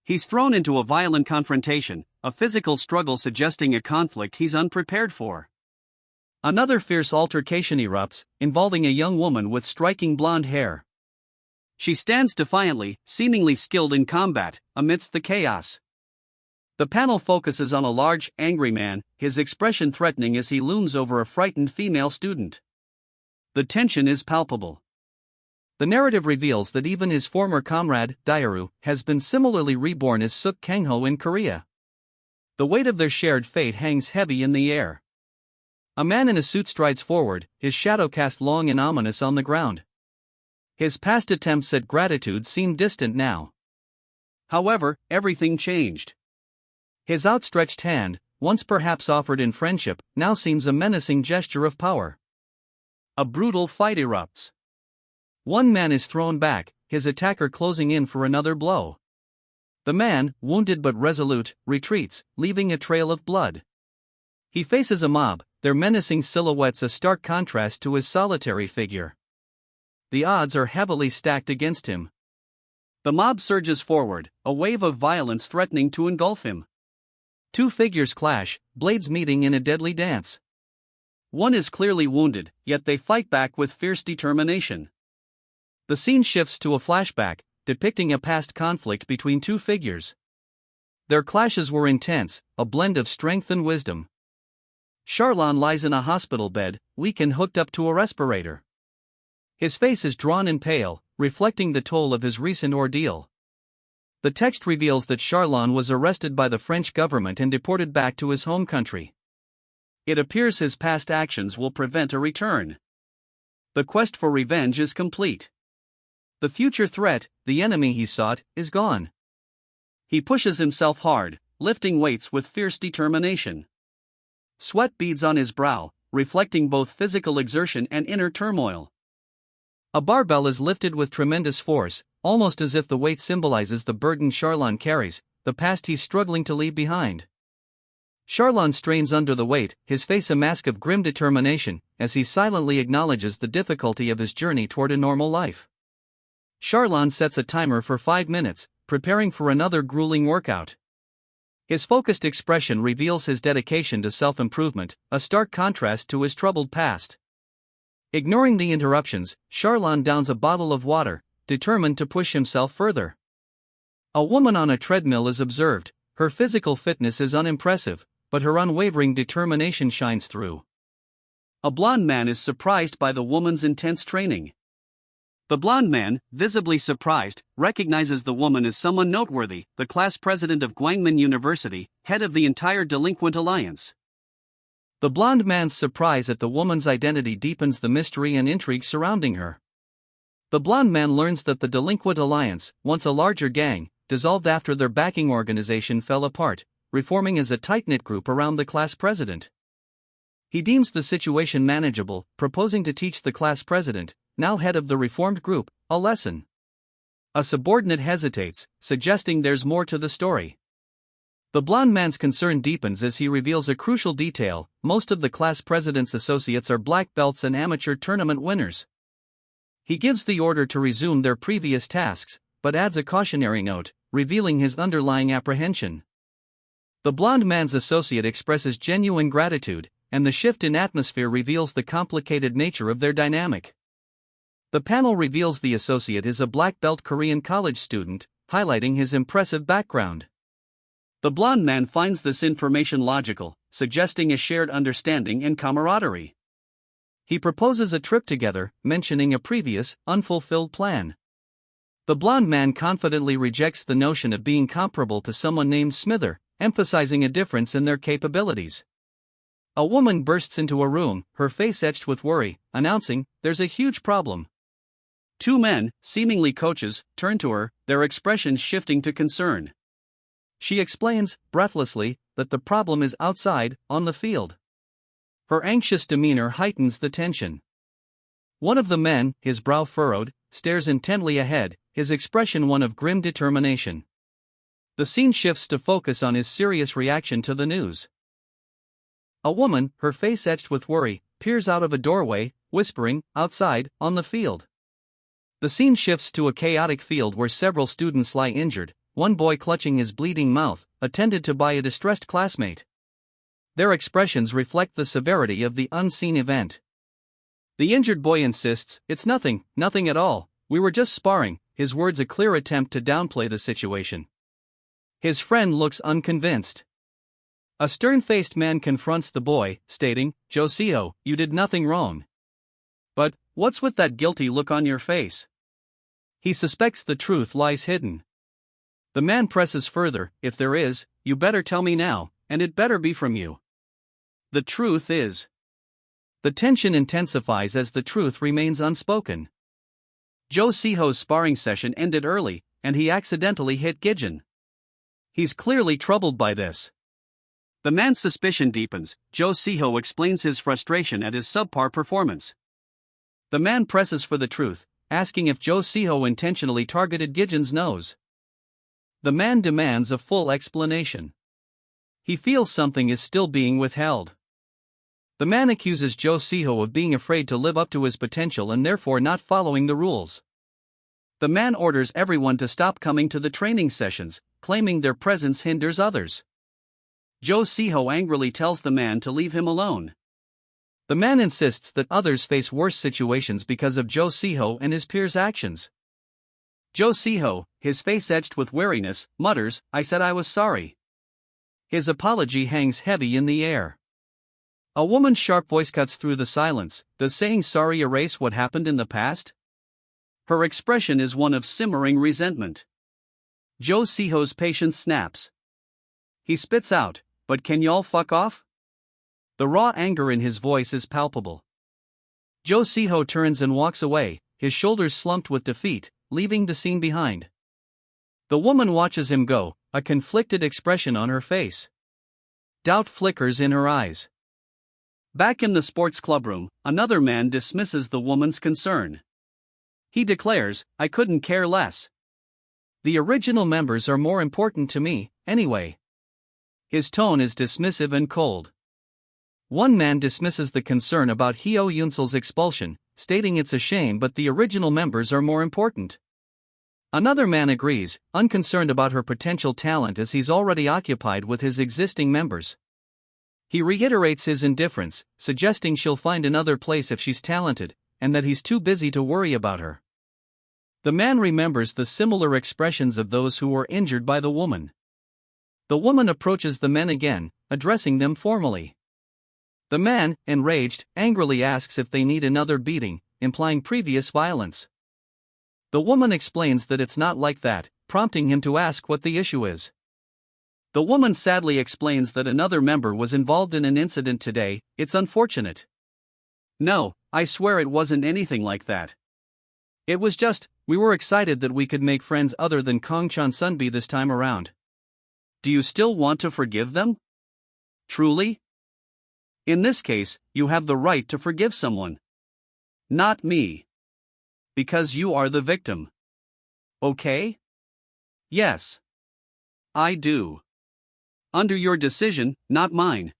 He's thrown into a violent confrontation, a physical struggle suggesting a conflict he's unprepared for. Another fierce altercation erupts, involving a young woman with striking blonde hair. She stands defiantly, seemingly skilled in combat, amidst the chaos. The panel focuses on a large, angry man, his expression threatening as he looms over a frightened female student. The tension is palpable. The narrative reveals that even his former comrade, Dairu, has been similarly reborn as Suk Kang-ho in Korea. The weight of their shared fate hangs heavy in the air. A man in a suit strides forward, his shadow cast long and ominous on the ground. His past attempts at gratitude seem distant now. However, everything changed. His outstretched hand, once perhaps offered in friendship, now seems a menacing gesture of power. A brutal fight erupts. One man is thrown back, his attacker closing in for another blow. The man, wounded but resolute, retreats, leaving a trail of blood. He faces a mob, their menacing silhouettes a stark contrast to his solitary figure. The odds are heavily stacked against him. The mob surges forward, a wave of violence threatening to engulf him. Two figures clash, blades meeting in a deadly dance. One is clearly wounded, yet they fight back with fierce determination. The scene shifts to a flashback, depicting a past conflict between two figures. Their clashes were intense, a blend of strength and wisdom. Charlon lies in a hospital bed, weak and hooked up to a respirator. His face is drawn and pale, reflecting the toll of his recent ordeal. The text reveals that Charlon was arrested by the French government and deported back to his home country. It appears his past actions will prevent a return. The quest for revenge is complete. The future threat, the enemy he sought, is gone. He pushes himself hard, lifting weights with fierce determination. Sweat beads on his brow, reflecting both physical exertion and inner turmoil. A barbell is lifted with tremendous force, almost as if the weight symbolizes the burden Charlon carries, the past he's struggling to leave behind. Charlon strains under the weight, his face a mask of grim determination, as he silently acknowledges the difficulty of his journey toward a normal life. Charlon sets a timer for 5 minutes, preparing for another grueling workout. His focused expression reveals his dedication to self-improvement, a stark contrast to his troubled past. Ignoring the interruptions, Charlon downs a bottle of water, determined to push himself further. A woman on a treadmill is observed. Her physical fitness is unimpressive, but her unwavering determination shines through. A blond man is surprised by the woman's intense training. The blond man, visibly surprised, recognizes the woman as someone noteworthy, the class president of Gwangmin University, head of the entire delinquent alliance. The blond man's surprise at the woman's identity deepens the mystery and intrigue surrounding her. The blond man learns that the delinquent alliance, once a larger gang, dissolved after their backing organization fell apart, reforming as a tight-knit group around the class president. He deems the situation manageable, proposing to teach the class president, now head of the reformed group, a lesson. A subordinate hesitates, suggesting there's more to the story. The blond man's concern deepens as he reveals a crucial detail: most of the class president's associates are black belts and amateur tournament winners. He gives the order to resume their previous tasks, but adds a cautionary note, revealing his underlying apprehension. The blond man's associate expresses genuine gratitude, and the shift in atmosphere reveals the complicated nature of their dynamic. The panel reveals the associate is a black belt Korean college student, highlighting his impressive background. The blond man finds this information logical, suggesting a shared understanding and camaraderie. He proposes a trip together, mentioning a previous, unfulfilled plan. The blond man confidently rejects the notion of being comparable to someone named Smither, emphasizing a difference in their capabilities. A woman bursts into a room, her face etched with worry, announcing, "There's a huge problem." Two men, seemingly coaches, turn to her, their expressions shifting to concern. She explains, breathlessly, that the problem is outside, on the field. Her anxious demeanor heightens the tension. One of the men, his brow furrowed, stares intently ahead, his expression one of grim determination. The scene shifts to focus on his serious reaction to the news. A woman, her face etched with worry, peers out of a doorway, whispering, "Outside, on the field." The scene shifts to a chaotic field where several students lie injured, one boy clutching his bleeding mouth, attended to by a distressed classmate. Their expressions reflect the severity of the unseen event. The injured boy insists, "It's nothing, nothing at all, we were just sparring," his words a clear attempt to downplay the situation. His friend looks unconvinced. A stern-faced man confronts the boy, stating, "Joseo, you did nothing wrong." "But, what's with that guilty look on your face?" He suspects the truth lies hidden. The man presses further, "If there is, you better tell me now, and it better be from you." The truth is. The tension intensifies as the truth remains unspoken. Joseho's sparring session ended early, and he accidentally hit Gijin. He's clearly troubled by this. The man's suspicion deepens. Joseho explains his frustration at his subpar performance. The man presses for the truth, asking if Joseho intentionally targeted Gijin's nose. The man demands a full explanation. He feels something is still being withheld. The man accuses Joseho of being afraid to live up to his potential and therefore not following the rules. The man orders everyone to stop coming to the training sessions, claiming their presence hinders others. Joseho angrily tells the man to leave him alone. The man insists that others face worse situations because of Joseho and his peers' actions. Joseho, his face etched with weariness, mutters, "I said I was sorry." His apology hangs heavy in the air. A woman's sharp voice cuts through the silence. Does saying sorry erase what happened in the past? Her expression is one of simmering resentment. Joseho's patience snaps. He spits out, "But can y'all fuck off?" The raw anger in his voice is palpable. Joseho turns and walks away, his shoulders slumped with defeat, leaving the scene behind. The woman watches him go, a conflicted expression on her face. Doubt flickers in her eyes. Back in the sports clubroom, another man dismisses the woman's concern. He declares, "I couldn't care less. The original members are more important to me, anyway." His tone is dismissive and cold. One man dismisses the concern about Hyo Yunsul's expulsion, stating it's a shame but the original members are more important. Another man agrees, unconcerned about her potential talent as he's already occupied with his existing members. He reiterates his indifference, suggesting she'll find another place if she's talented, and that he's too busy to worry about her. The man remembers the similar expressions of those who were injured by the woman. The woman approaches the men again, addressing them formally. The man, enraged, angrily asks if they need another beating, implying previous violence. The woman explains that it's not like that, prompting him to ask what the issue is. The woman sadly explains that another member was involved in an incident today. "It's unfortunate. No, I swear it wasn't anything like that. It was just, we were excited that we could make friends other than Kong-chan Sunbi this time around." Do you still want to forgive them? Truly? In this case, you have the right to forgive someone. Not me. Because you are the victim. Okay? Yes. I do. Under your decision, not mine.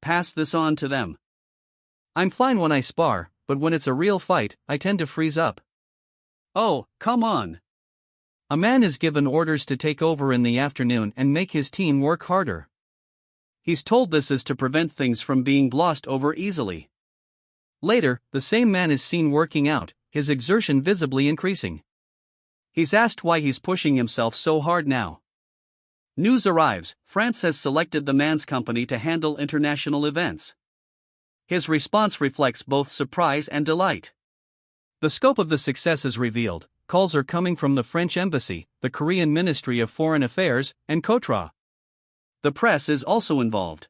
Pass this on to them. I'm fine when I spar, but when it's a real fight, I tend to freeze up. Oh, come on. A man is given orders to take over in the afternoon and make his team work harder. He's told this is to prevent things from being glossed over easily. Later, the same man is seen working out, his exertion visibly increasing. He's asked why he's pushing himself so hard now. News arrives, France has selected the man's company to handle international events. His response reflects both surprise and delight. The scope of the success is revealed. Calls are coming from the French Embassy, the Korean Ministry of Foreign Affairs, and Kotra. The press is also involved.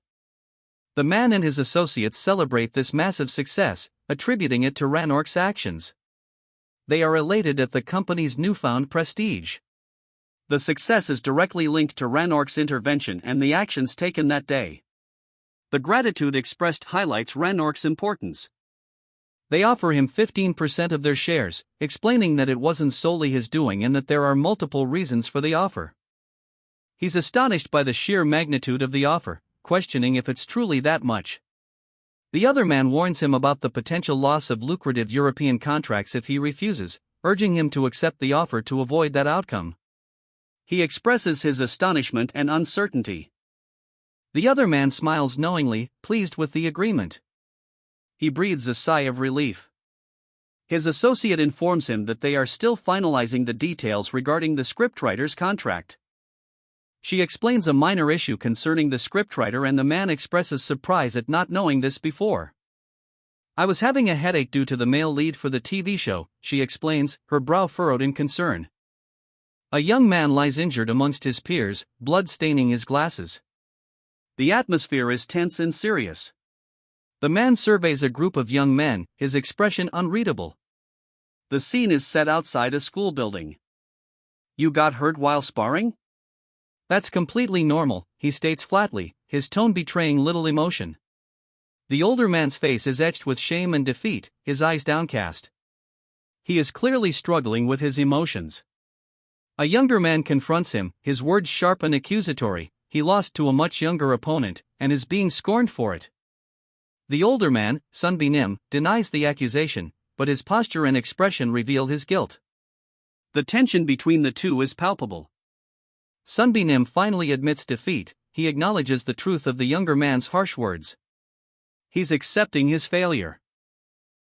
The man and his associates celebrate this massive success, attributing it to Ranork's actions. They are elated at the company's newfound prestige. The success is directly linked to Ranork's intervention and the actions taken that day. The gratitude expressed highlights Ranork's importance. They offer him 15% of their shares, explaining that it wasn't solely his doing and that there are multiple reasons for the offer. He's astonished by the sheer magnitude of the offer, questioning if it's truly that much. The other man warns him about the potential loss of lucrative European contracts if he refuses, urging him to accept the offer to avoid that outcome. He expresses his astonishment and uncertainty. The other man smiles knowingly, pleased with the agreement. He breathes a sigh of relief. His associate informs him that they are still finalizing the details regarding the scriptwriter's contract. She explains a minor issue concerning the scriptwriter, and the man expresses surprise at not knowing this before. I was having a headache due to the male lead for the TV show, she explains, her brow furrowed in concern. A young man lies injured amongst his peers, blood staining his glasses. The atmosphere is tense and serious. The man surveys a group of young men, his expression unreadable. The scene is set outside a school building. You got hurt while sparring? That's completely normal, he states flatly, his tone betraying little emotion. The older man's face is etched with shame and defeat, his eyes downcast. He is clearly struggling with his emotions. A younger man confronts him, his words sharp and accusatory. He lost to a much younger opponent, and is being scorned for it. The older man, Sunbi-nim, denies the accusation, but his posture and expression reveal his guilt. The tension between the two is palpable. Sunbi-nim finally admits defeat, he acknowledges the truth of the younger man's harsh words. He's accepting his failure.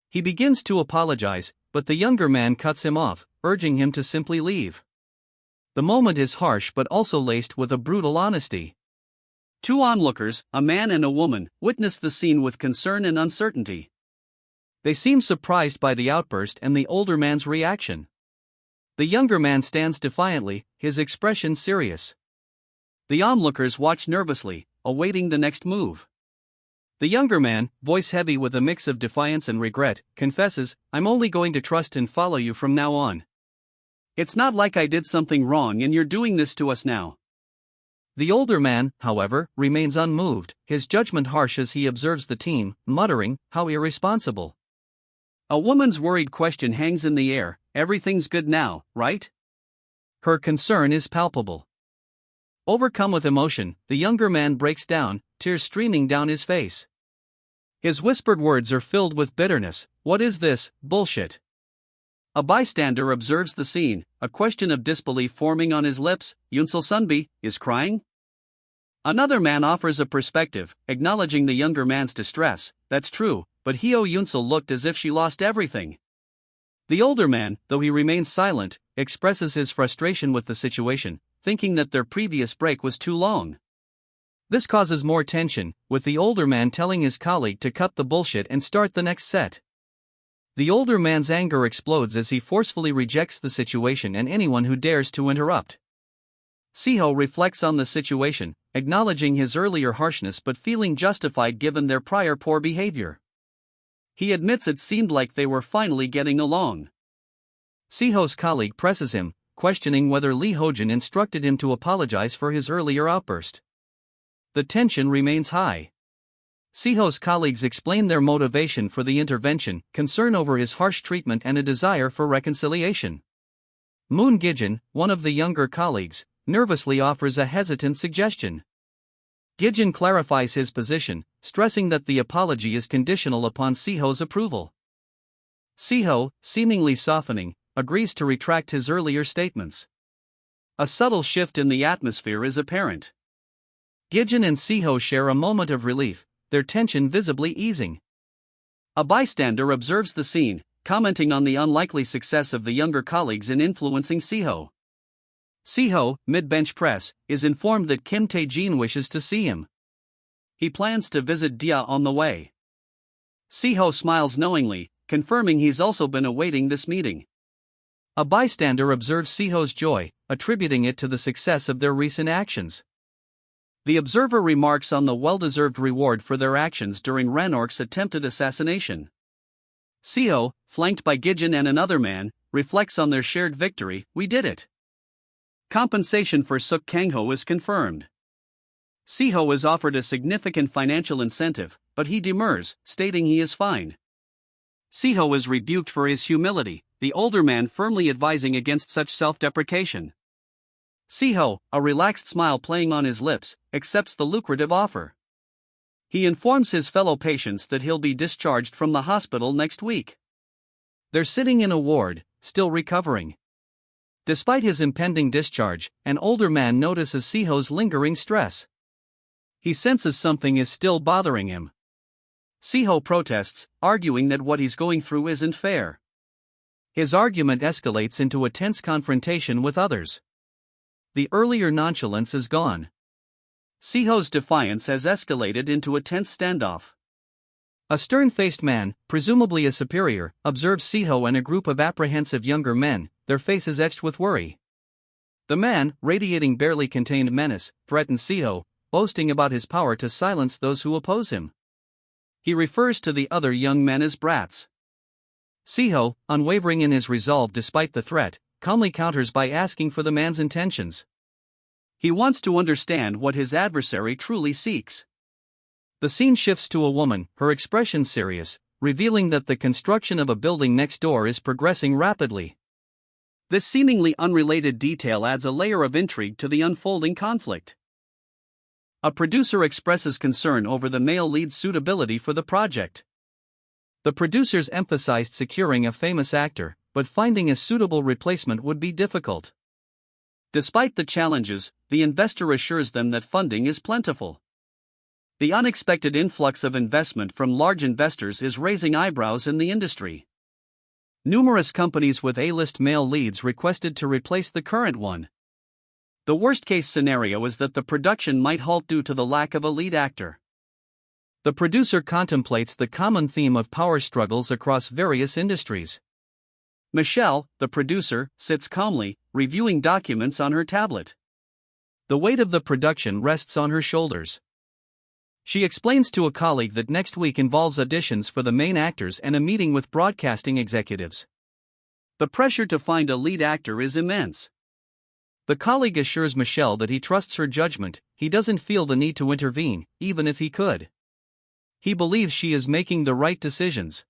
He begins to apologize, but the younger man cuts him off, urging him to simply leave. The moment is harsh but also laced with a brutal honesty. Two onlookers, a man and a woman, witness the scene with concern and uncertainty. They seem surprised by the outburst and the older man's reaction. The younger man stands defiantly, his expression serious. The onlookers watch nervously, awaiting the next move. The younger man, voice heavy with a mix of defiance and regret, confesses, "I'm only going to trust and follow you from now on. It's not like I did something wrong and you're doing this to us now." The older man, however, remains unmoved, his judgment harsh as he observes the team, muttering, "How irresponsible." A woman's worried question hangs in the air, "Everything's good now, right?" Her concern is palpable. Overcome with emotion, the younger man breaks down, tears streaming down his face. His whispered words are filled with bitterness, "What is this, bullshit?" A bystander observes the scene, a question of disbelief forming on his lips. Yunsel Sunbi is crying? Another man offers a perspective, acknowledging the younger man's distress. That's true, but Hyo Yunsel looked as if she lost everything. The older man, though he remains silent, expresses his frustration with the situation, thinking that their previous break was too long. This causes more tension, with the older man telling his colleague to cut the bullshit and start the next set. The older man's anger explodes as he forcefully rejects the situation and anyone who dares to interrupt. Siho reflects on the situation, acknowledging his earlier harshness but feeling justified given their prior poor behavior. He admits it seemed like they were finally getting along. Siho's colleague presses him, questioning whether Lee Hojin instructed him to apologize for his earlier outburst. The tension remains high. Siho's colleagues explain their motivation for the intervention, concern over his harsh treatment and a desire for reconciliation. Moon Gijin, one of the younger colleagues, nervously offers a hesitant suggestion. Gijin clarifies his position, stressing that the apology is conditional upon Siho's approval. Siho, seemingly softening, agrees to retract his earlier statements. A subtle shift in the atmosphere is apparent. Gijin and Siho share a moment of relief, their tension visibly easing. A bystander observes the scene, commenting on the unlikely success of the younger colleagues in influencing Siho. Siho, mid-bench press, is informed that Kim Tae-jin wishes to see him. He plans to visit Dia on the way. Siho smiles knowingly, confirming he's also been awaiting this meeting. A bystander observes Siho's joy, attributing it to the success of their recent actions. The observer remarks on the well-deserved reward for their actions during Ranork's attempted assassination. Siho, flanked by Gijin and another man, reflects on their shared victory. "We did it." Compensation for Suk Kangho is confirmed. Siho is offered a significant financial incentive, but he demurs, stating he is fine. Siho is rebuked for his humility, the older man firmly advising against such self-deprecation. Siho, a relaxed smile playing on his lips, accepts the lucrative offer. He informs his fellow patients that he'll be discharged from the hospital next week. They're sitting in a ward, still recovering. Despite his impending discharge, an older man notices Siho's lingering stress. He senses something is still bothering him. Siho protests, arguing that what he's going through isn't fair. His argument escalates into a tense confrontation with others. The earlier nonchalance is gone. Siho's defiance has escalated into a tense standoff. A stern-faced man, presumably a superior, observes Siho and a group of apprehensive younger men, their faces etched with worry. The man, radiating barely contained menace, threatens Siho, boasting about his power to silence those who oppose him. He refers to the other young men as brats. Siho, unwavering in his resolve despite the threat, calmly counters by asking for the man's intentions. He wants to understand what his adversary truly seeks. The scene shifts to a woman, her expression serious, revealing that the construction of a building next door is progressing rapidly. This seemingly unrelated detail adds a layer of intrigue to the unfolding conflict. A producer expresses concern over the male lead's suitability for the project. The producers emphasized securing a famous actor, but finding a suitable replacement would be difficult. Despite the challenges, the investor assures them that funding is plentiful. The unexpected influx of investment from large investors is raising eyebrows in the industry. Numerous companies with A-list male leads requested to replace the current one. The worst-case scenario is that the production might halt due to the lack of a lead actor. The producer contemplates the common theme of power struggles across various industries. Michelle, the producer, sits calmly, reviewing documents on her tablet. The weight of the production rests on her shoulders. She explains to a colleague that next week involves auditions for the main actors and a meeting with broadcasting executives. The pressure to find a lead actor is immense. The colleague assures Michelle that he trusts her judgment, he doesn't feel the need to intervene, even if he could. He believes she is making the right decisions.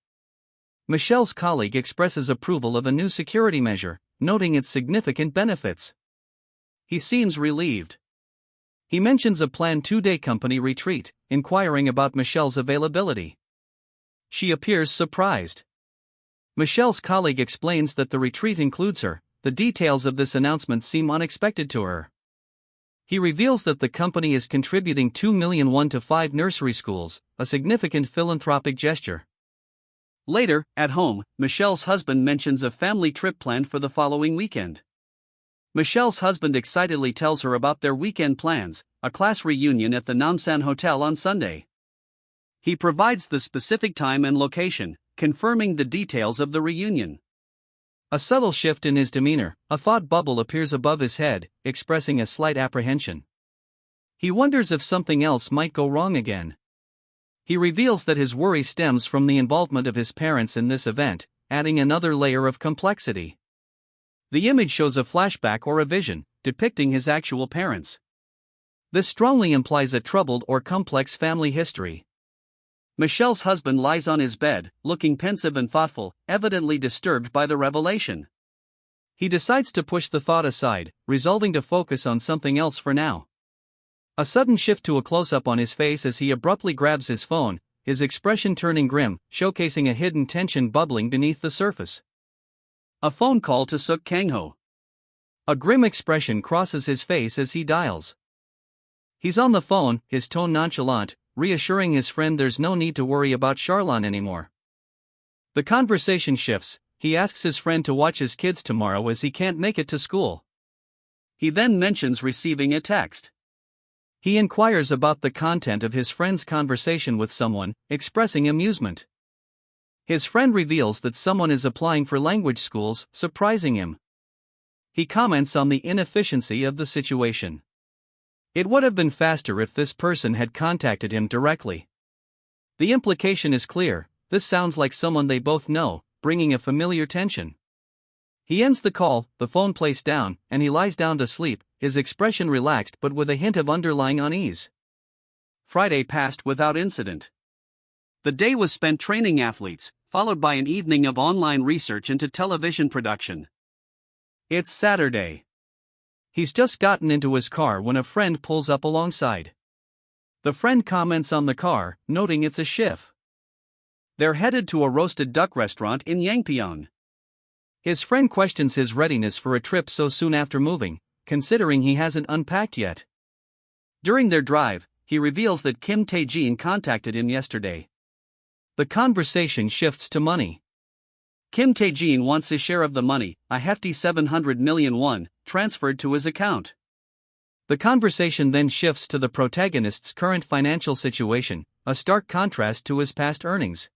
Michelle's colleague expresses approval of a new security measure, noting its significant benefits. He seems relieved. He mentions a planned 2-day company retreat, inquiring about Michelle's availability. She appears surprised. Michelle's colleague explains that the retreat includes her. The details of this announcement seem unexpected to her. He reveals that the company is contributing $2 million to 5 nursery schools, a significant philanthropic gesture. Later, at home, Michelle's husband mentions a family trip planned for the following weekend. Michelle's husband excitedly tells her about their weekend plans, a class reunion at the Namsan Hotel on Sunday. He provides the specific time and location, confirming the details of the reunion. A subtle shift in his demeanor, a thought bubble appears above his head, expressing a slight apprehension. He wonders if something else might go wrong again. He reveals that his worry stems from the involvement of his parents in this event, adding another layer of complexity. The image shows a flashback or a vision, depicting his actual parents. This strongly implies a troubled or complex family history. Michelle's husband lies on his bed, looking pensive and thoughtful, evidently disturbed by the revelation. He decides to push the thought aside, resolving to focus on something else for now. A sudden shift to a close-up on his face as he abruptly grabs his phone, his expression turning grim, showcasing a hidden tension bubbling beneath the surface. A phone call to Suk Kang-ho. A grim expression crosses his face as he dials. He's on the phone, his tone nonchalant, reassuring his friend there's no need to worry about Charlon anymore. The conversation shifts, he asks his friend to watch his kids tomorrow as he can't make it to school. He then mentions receiving a text. He inquires about the content of his friend's conversation with someone, expressing amusement. His friend reveals that someone is applying for language schools, surprising him. He comments on the inefficiency of the situation. It would have been faster if this person had contacted him directly. The implication is clear, this sounds like someone they both know, bringing a familiar tension. He ends the call, the phone placed down, and he lies down to sleep, his expression relaxed but with a hint of underlying unease. Friday passed without incident. The day was spent training athletes, followed by an evening of online research into television production. It's Saturday. He's just gotten into his car when a friend pulls up alongside. The friend comments on the car, noting it's a Schiff. They're headed to a roasted duck restaurant in Yangpyeong. His friend questions his readiness for a trip so soon after moving, considering he hasn't unpacked yet. During their drive, he reveals that Kim Tae-jin contacted him yesterday. The conversation shifts to money. Kim Tae-jin wants his share of the money, a hefty 700 million won, transferred to his account. The conversation then shifts to the protagonist's current financial situation, a stark contrast to his past earnings.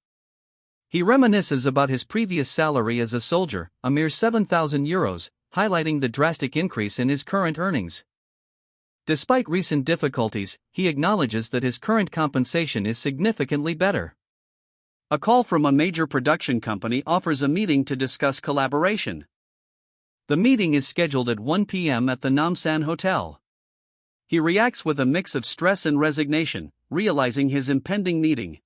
He reminisces about his previous salary as a soldier, a mere 7,000 euros, highlighting the drastic increase in his current earnings. Despite recent difficulties, he acknowledges that his current compensation is significantly better. A call from a major production company offers a meeting to discuss collaboration. The meeting is scheduled at 1 p.m. at the Namsan Hotel. He reacts with a mix of stress and resignation, realizing his impending meeting.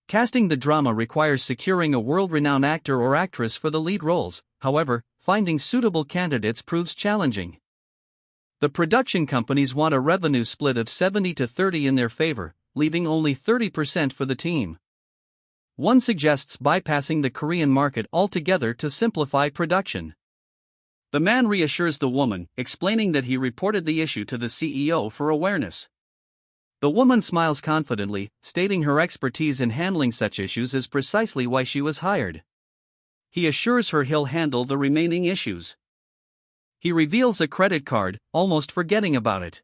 Casting the drama requires securing a world-renowned actor or actress for the lead roles, however, finding suitable candidates proves challenging. The production companies want a revenue split of 70-30 in their favor, leaving only 30% for the team. One suggests bypassing the Korean market altogether to simplify production. The man reassures the woman, explaining that he reported the issue to the CEO for awareness. The woman smiles confidently, stating her expertise in handling such issues is precisely why she was hired. He assures her he'll handle the remaining issues. He reveals a credit card, almost forgetting about it.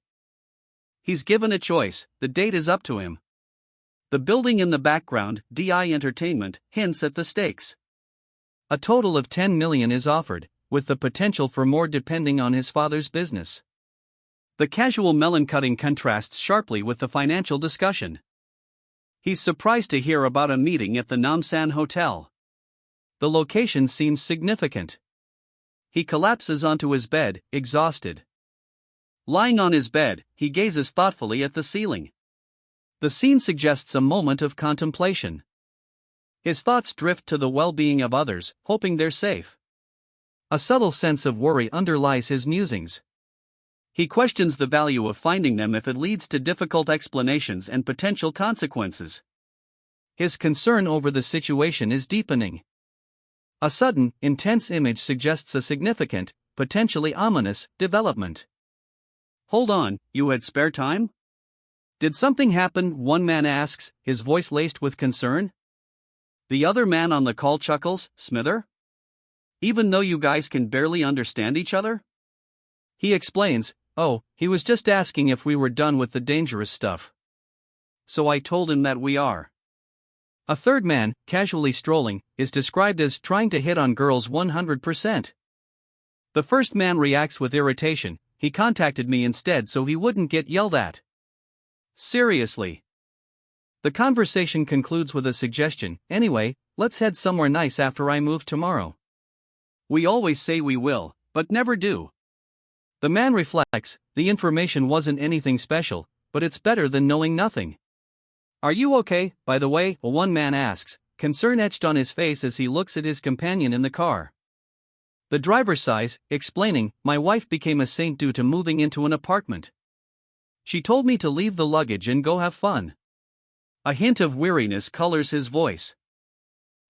He's given a choice, the date is up to him. The building in the background, DI Entertainment, hints at the stakes. A total of 10 million is offered, with the potential for more depending on his father's business. The casual melon cutting contrasts sharply with the financial discussion. He's surprised to hear about a meeting at the Namsan Hotel. The location seems significant. He collapses onto his bed, exhausted. Lying on his bed, he gazes thoughtfully at the ceiling. The scene suggests a moment of contemplation. His thoughts drift to the well-being of others, hoping they're safe. A subtle sense of worry underlies his musings. He questions the value of finding them if it leads to difficult explanations and potential consequences. His concern over the situation is deepening. A sudden, intense image suggests a significant, potentially ominous, development. Hold on, you had spare time? Did something happen? One man asks, his voice laced with concern. The other man on the call chuckles, Smither? Even though you guys can barely understand each other? He explains, oh, he was just asking if we were done with the dangerous stuff. So I told him that we are. A third man, casually strolling, is described as trying to hit on girls 100%. The first man reacts with irritation, he contacted me instead so he wouldn't get yelled at. Seriously. The conversation concludes with a suggestion, anyway, let's head somewhere nice after I move tomorrow. We always say we will, but never do. The man reflects, the information wasn't anything special, but it's better than knowing nothing. Are you okay, by the way? One man asks, concern etched on his face as he looks at his companion in the car. The driver sighs, explaining, my wife became a saint due to moving into an apartment. She told me to leave the luggage and go have fun. A hint of weariness colors his voice.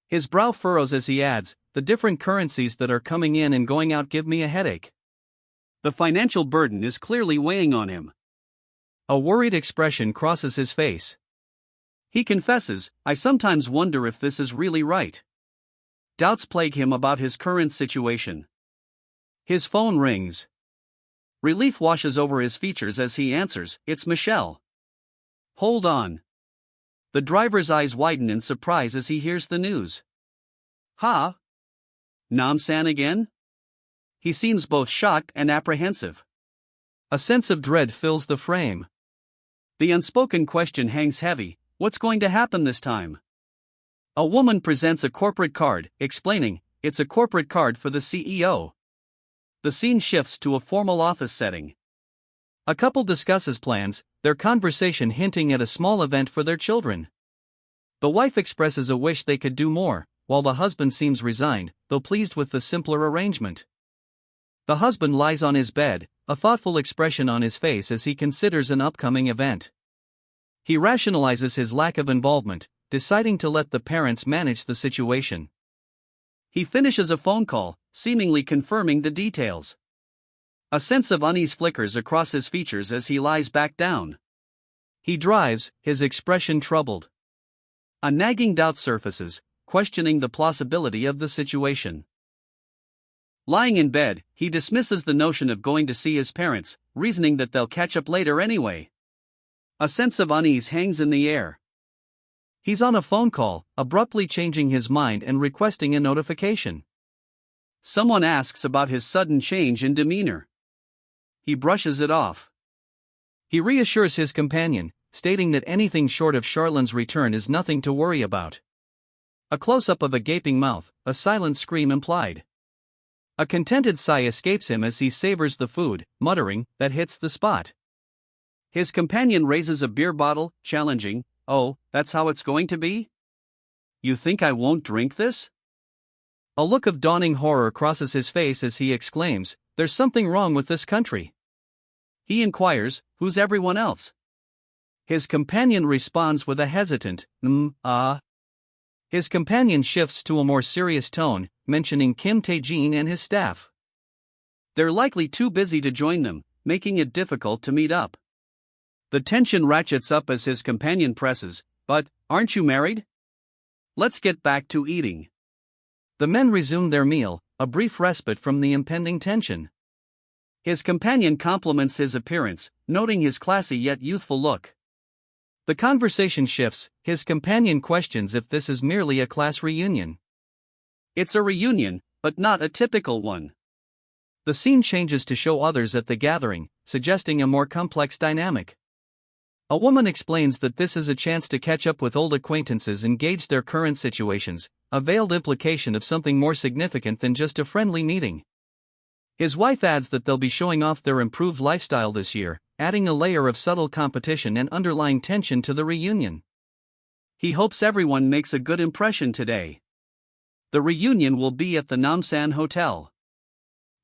His brow furrows as he adds, the different currencies that are coming in and going out give me a headache. The financial burden is clearly weighing on him. A worried expression crosses his face. He confesses, I sometimes wonder if this is really right. Doubts plague him about his current situation. His phone rings. Relief washes over his features as he answers, it's Michelle. Hold on. The driver's eyes widen in surprise as he hears the news. Ha? Namsan again? He seems both shocked and apprehensive. A sense of dread fills the frame. The unspoken question hangs heavy, what's going to happen this time? A woman presents a corporate card, explaining, it's a corporate card for the CEO. The scene shifts to a formal office setting. A couple discusses plans, their conversation hinting at a small event for their children. The wife expresses a wish they could do more, while the husband seems resigned, though pleased with the simpler arrangement. The husband lies on his bed, a thoughtful expression on his face as he considers an upcoming event. He rationalizes his lack of involvement, deciding to let the parents manage the situation. He finishes a phone call, seemingly confirming the details. A sense of unease flickers across his features as he lies back down. He drives, his expression troubled. A nagging doubt surfaces, questioning the plausibility of the situation. Lying in bed, he dismisses the notion of going to see his parents, reasoning that they'll catch up later anyway. A sense of unease hangs in the air. He's on a phone call, abruptly changing his mind and requesting a notification. Someone asks about his sudden change in demeanor. He brushes it off. He reassures his companion, stating that anything short of Charlene's return is nothing to worry about. A close-up of a gaping mouth, a silent scream implied. A contented sigh escapes him as he savors the food, muttering, "That hits the spot." His companion raises a beer bottle, challenging, "Oh, that's how it's going to be? You think I won't drink this?" A look of dawning horror crosses his face as he exclaims, "There's something wrong with this country." He inquires, "Who's everyone else?" His companion responds with a hesitant, His companion shifts to a more serious tone, mentioning Kim Tae-jin and his staff. They're likely too busy to join them, making it difficult to meet up. The tension ratchets up as his companion presses, "But, aren't you married? Let's get back to eating." The men resume their meal, a brief respite from the impending tension. His companion compliments his appearance, noting his classy yet youthful look. The conversation shifts, his companion questions if this is merely a class reunion. It's a reunion, but not a typical one. The scene changes to show others at the gathering, suggesting a more complex dynamic. A woman explains that this is a chance to catch up with old acquaintances and gauge their current situations, a veiled implication of something more significant than just a friendly meeting. His wife adds that they'll be showing off their improved lifestyle this year, adding a layer of subtle competition and underlying tension to the reunion. He hopes everyone makes a good impression today. The reunion will be at the Namsan Hotel.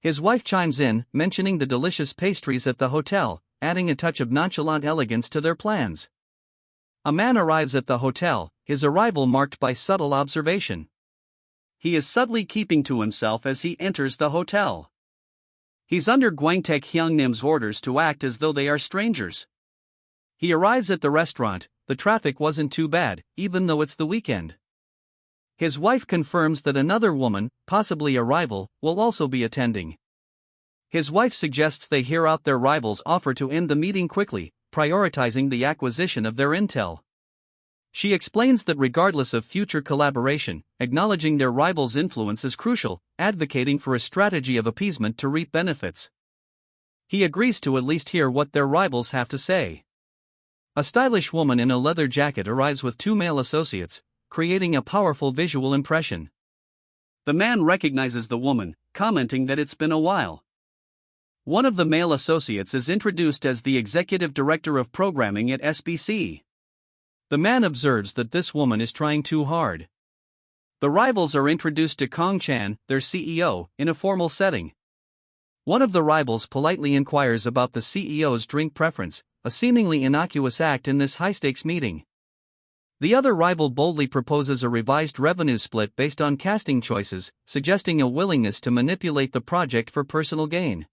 His wife chimes in, mentioning the delicious pastries at the hotel, adding a touch of nonchalant elegance to their plans. A man arrives at the hotel, his arrival marked by subtle observation. He is subtly keeping to himself as he enters the hotel. He's under Gwangtaek Hyungnim's orders to act as though they are strangers. He arrives at the restaurant. The traffic wasn't too bad, even though it's the weekend. His wife confirms that another woman, possibly a rival, will also be attending. His wife suggests they hear out their rival's offer to end the meeting quickly, prioritizing the acquisition of their intel. She explains that regardless of future collaboration, acknowledging their rival's influence is crucial, advocating for a strategy of appeasement to reap benefits. He agrees to at least hear what their rivals have to say. A stylish woman in a leather jacket arrives with two male associates, creating a powerful visual impression. The man recognizes the woman, commenting that it's been a while. One of the male associates is introduced as the executive director of programming at SBC. The man observes that this woman is trying too hard. The rivals are introduced to Kong Chan, their CEO, in a formal setting. One of the rivals politely inquires about the CEO's drink preference, a seemingly innocuous act in this high-stakes meeting. The other rival boldly proposes a revised revenue split based on casting choices, suggesting a willingness to manipulate the project for personal gain.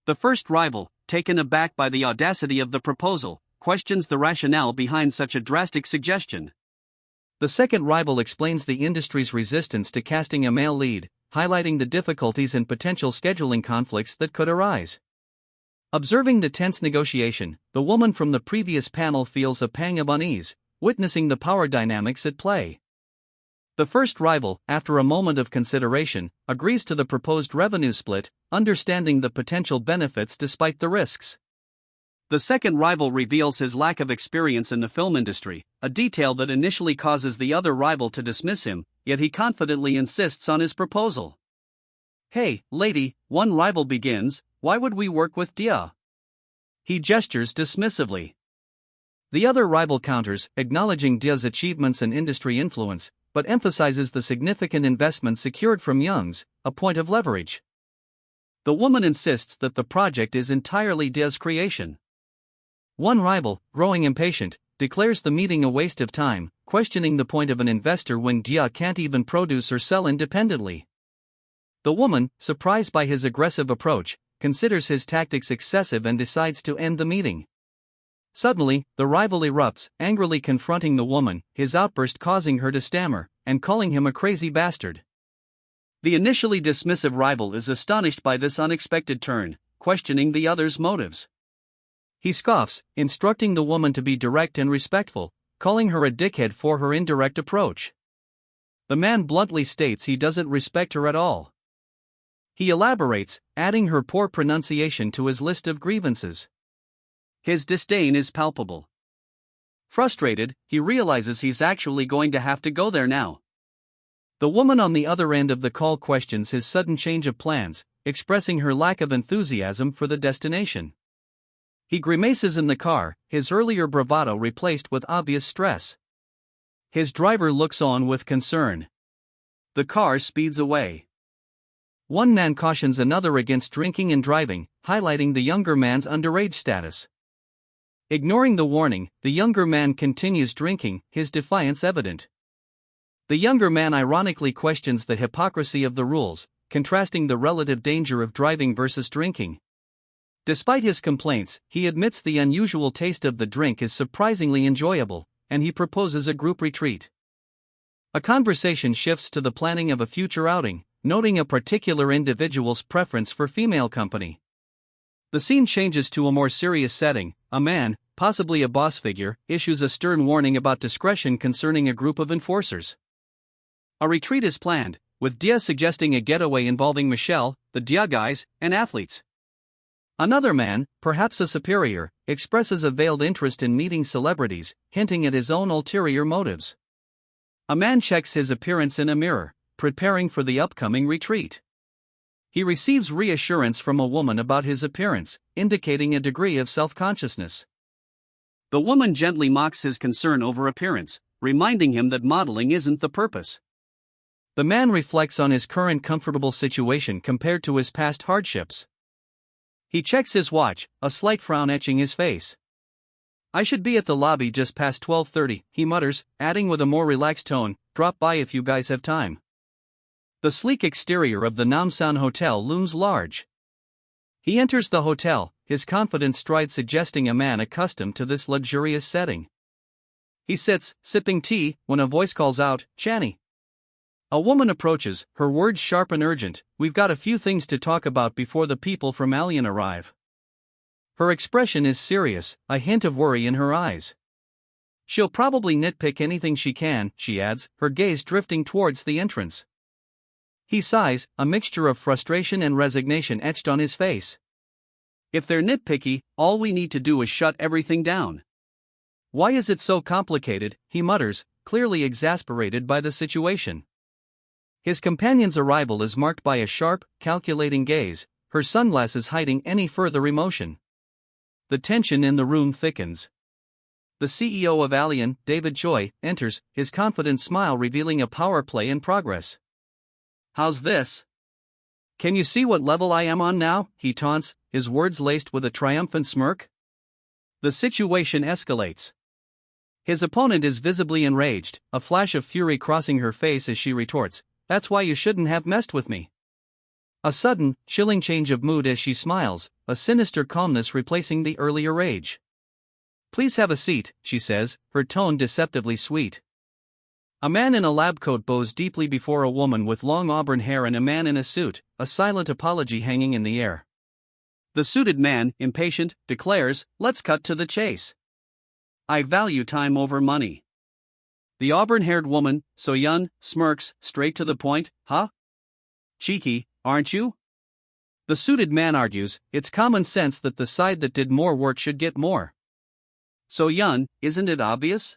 The first rival, taken aback by the audacity of the proposal, questions the rationale behind such a drastic suggestion. The second rival explains the industry's resistance to casting a male lead, highlighting the difficulties and potential scheduling conflicts that could arise. Observing the tense negotiation, the woman from the previous panel feels a pang of unease, witnessing the power dynamics at play. The first rival, after a moment of consideration, agrees to the proposed revenue split, understanding the potential benefits despite the risks. The second rival reveals his lack of experience in the film industry, a detail that initially causes the other rival to dismiss him, yet he confidently insists on his proposal. "Hey, lady," one rival begins, "why would we work with Dia?" He gestures dismissively. The other rival counters, acknowledging Dia's achievements and industry influence, but emphasizes the significant investment secured from Young's, a point of leverage. The woman insists that the project is entirely Dia's creation. One rival, growing impatient, declares the meeting a waste of time, questioning the point of an investor when Dia can't even produce or sell independently. The woman, surprised by his aggressive approach, considers his tactics excessive and decides to end the meeting. Suddenly, the rival erupts, angrily confronting the woman, his outburst causing her to stammer, and calling him a crazy bastard. The initially dismissive rival is astonished by this unexpected turn, questioning the other's motives. He scoffs, instructing the woman to be direct and respectful, calling her a dickhead for her indirect approach. The man bluntly states he doesn't respect her at all. He elaborates, adding her poor pronunciation to his list of grievances. His disdain is palpable. Frustrated, he realizes he's actually going to have to go there now. The woman on the other end of the call questions his sudden change of plans, expressing her lack of enthusiasm for the destination. He grimaces in the car, his earlier bravado replaced with obvious stress. His driver looks on with concern. The car speeds away. One man cautions another against drinking and driving, highlighting the younger man's underage status. Ignoring the warning, the younger man continues drinking, his defiance evident. The younger man ironically questions the hypocrisy of the rules, contrasting the relative danger of driving versus drinking. Despite his complaints, he admits the unusual taste of the drink is surprisingly enjoyable, and he proposes a group retreat. A conversation shifts to the planning of a future outing, noting a particular individual's preference for female company. The scene changes to a more serious setting. A man, possibly a boss figure, issues a stern warning about discretion concerning a group of enforcers. A retreat is planned, with Dia suggesting a getaway involving Michelle, the Dia guys, and athletes. Another man, perhaps a superior, expresses a veiled interest in meeting celebrities, hinting at his own ulterior motives. A man checks his appearance in a mirror, preparing for the upcoming retreat. He receives reassurance from a woman about his appearance, indicating a degree of self-consciousness. The woman gently mocks his concern over appearance, reminding him that modeling isn't the purpose. The man reflects on his current comfortable situation compared to his past hardships. He checks his watch, a slight frown etching his face. "I should be at the lobby just past 12:30, he mutters, adding with a more relaxed tone, "Drop by if you guys have time." The sleek exterior of the Namsan Hotel looms large. He enters the hotel, his confident stride suggesting a man accustomed to this luxurious setting. He sits, sipping tea, when a voice calls out, "Chani." A woman approaches, her words sharp and urgent, "We've got a few things to talk about before the people from Alien arrive." Her expression is serious, a hint of worry in her eyes. "She'll probably nitpick anything she can," she adds, her gaze drifting towards the entrance. He sighs, a mixture of frustration and resignation etched on his face. "If they're nitpicky, all we need to do is shut everything down." "Why is it so complicated?" he mutters, clearly exasperated by the situation. His companion's arrival is marked by a sharp, calculating gaze, her sunglasses hiding any further emotion. The tension in the room thickens. The CEO of Alien, David Choi, enters, his confident smile revealing a power play in progress. "How's this? Can you see what level I am on now?" he taunts, his words laced with a triumphant smirk. The situation escalates. His opponent is visibly enraged, a flash of fury crossing her face as she retorts, "That's why you shouldn't have messed with me." A sudden, chilling change of mood as she smiles, a sinister calmness replacing the earlier rage. "Please have a seat," she says, her tone deceptively sweet. A man in a lab coat bows deeply before a woman with long auburn hair and a man in a suit, a silent apology hanging in the air. The suited man, impatient, declares, "Let's cut to the chase. I value time over money." The auburn-haired woman, So-yeon, smirks, straight to the point, "Huh? Cheeky, aren't you?" The suited man argues, "It's common sense that the side that did more work should get more." "So-yeon, isn't it obvious?"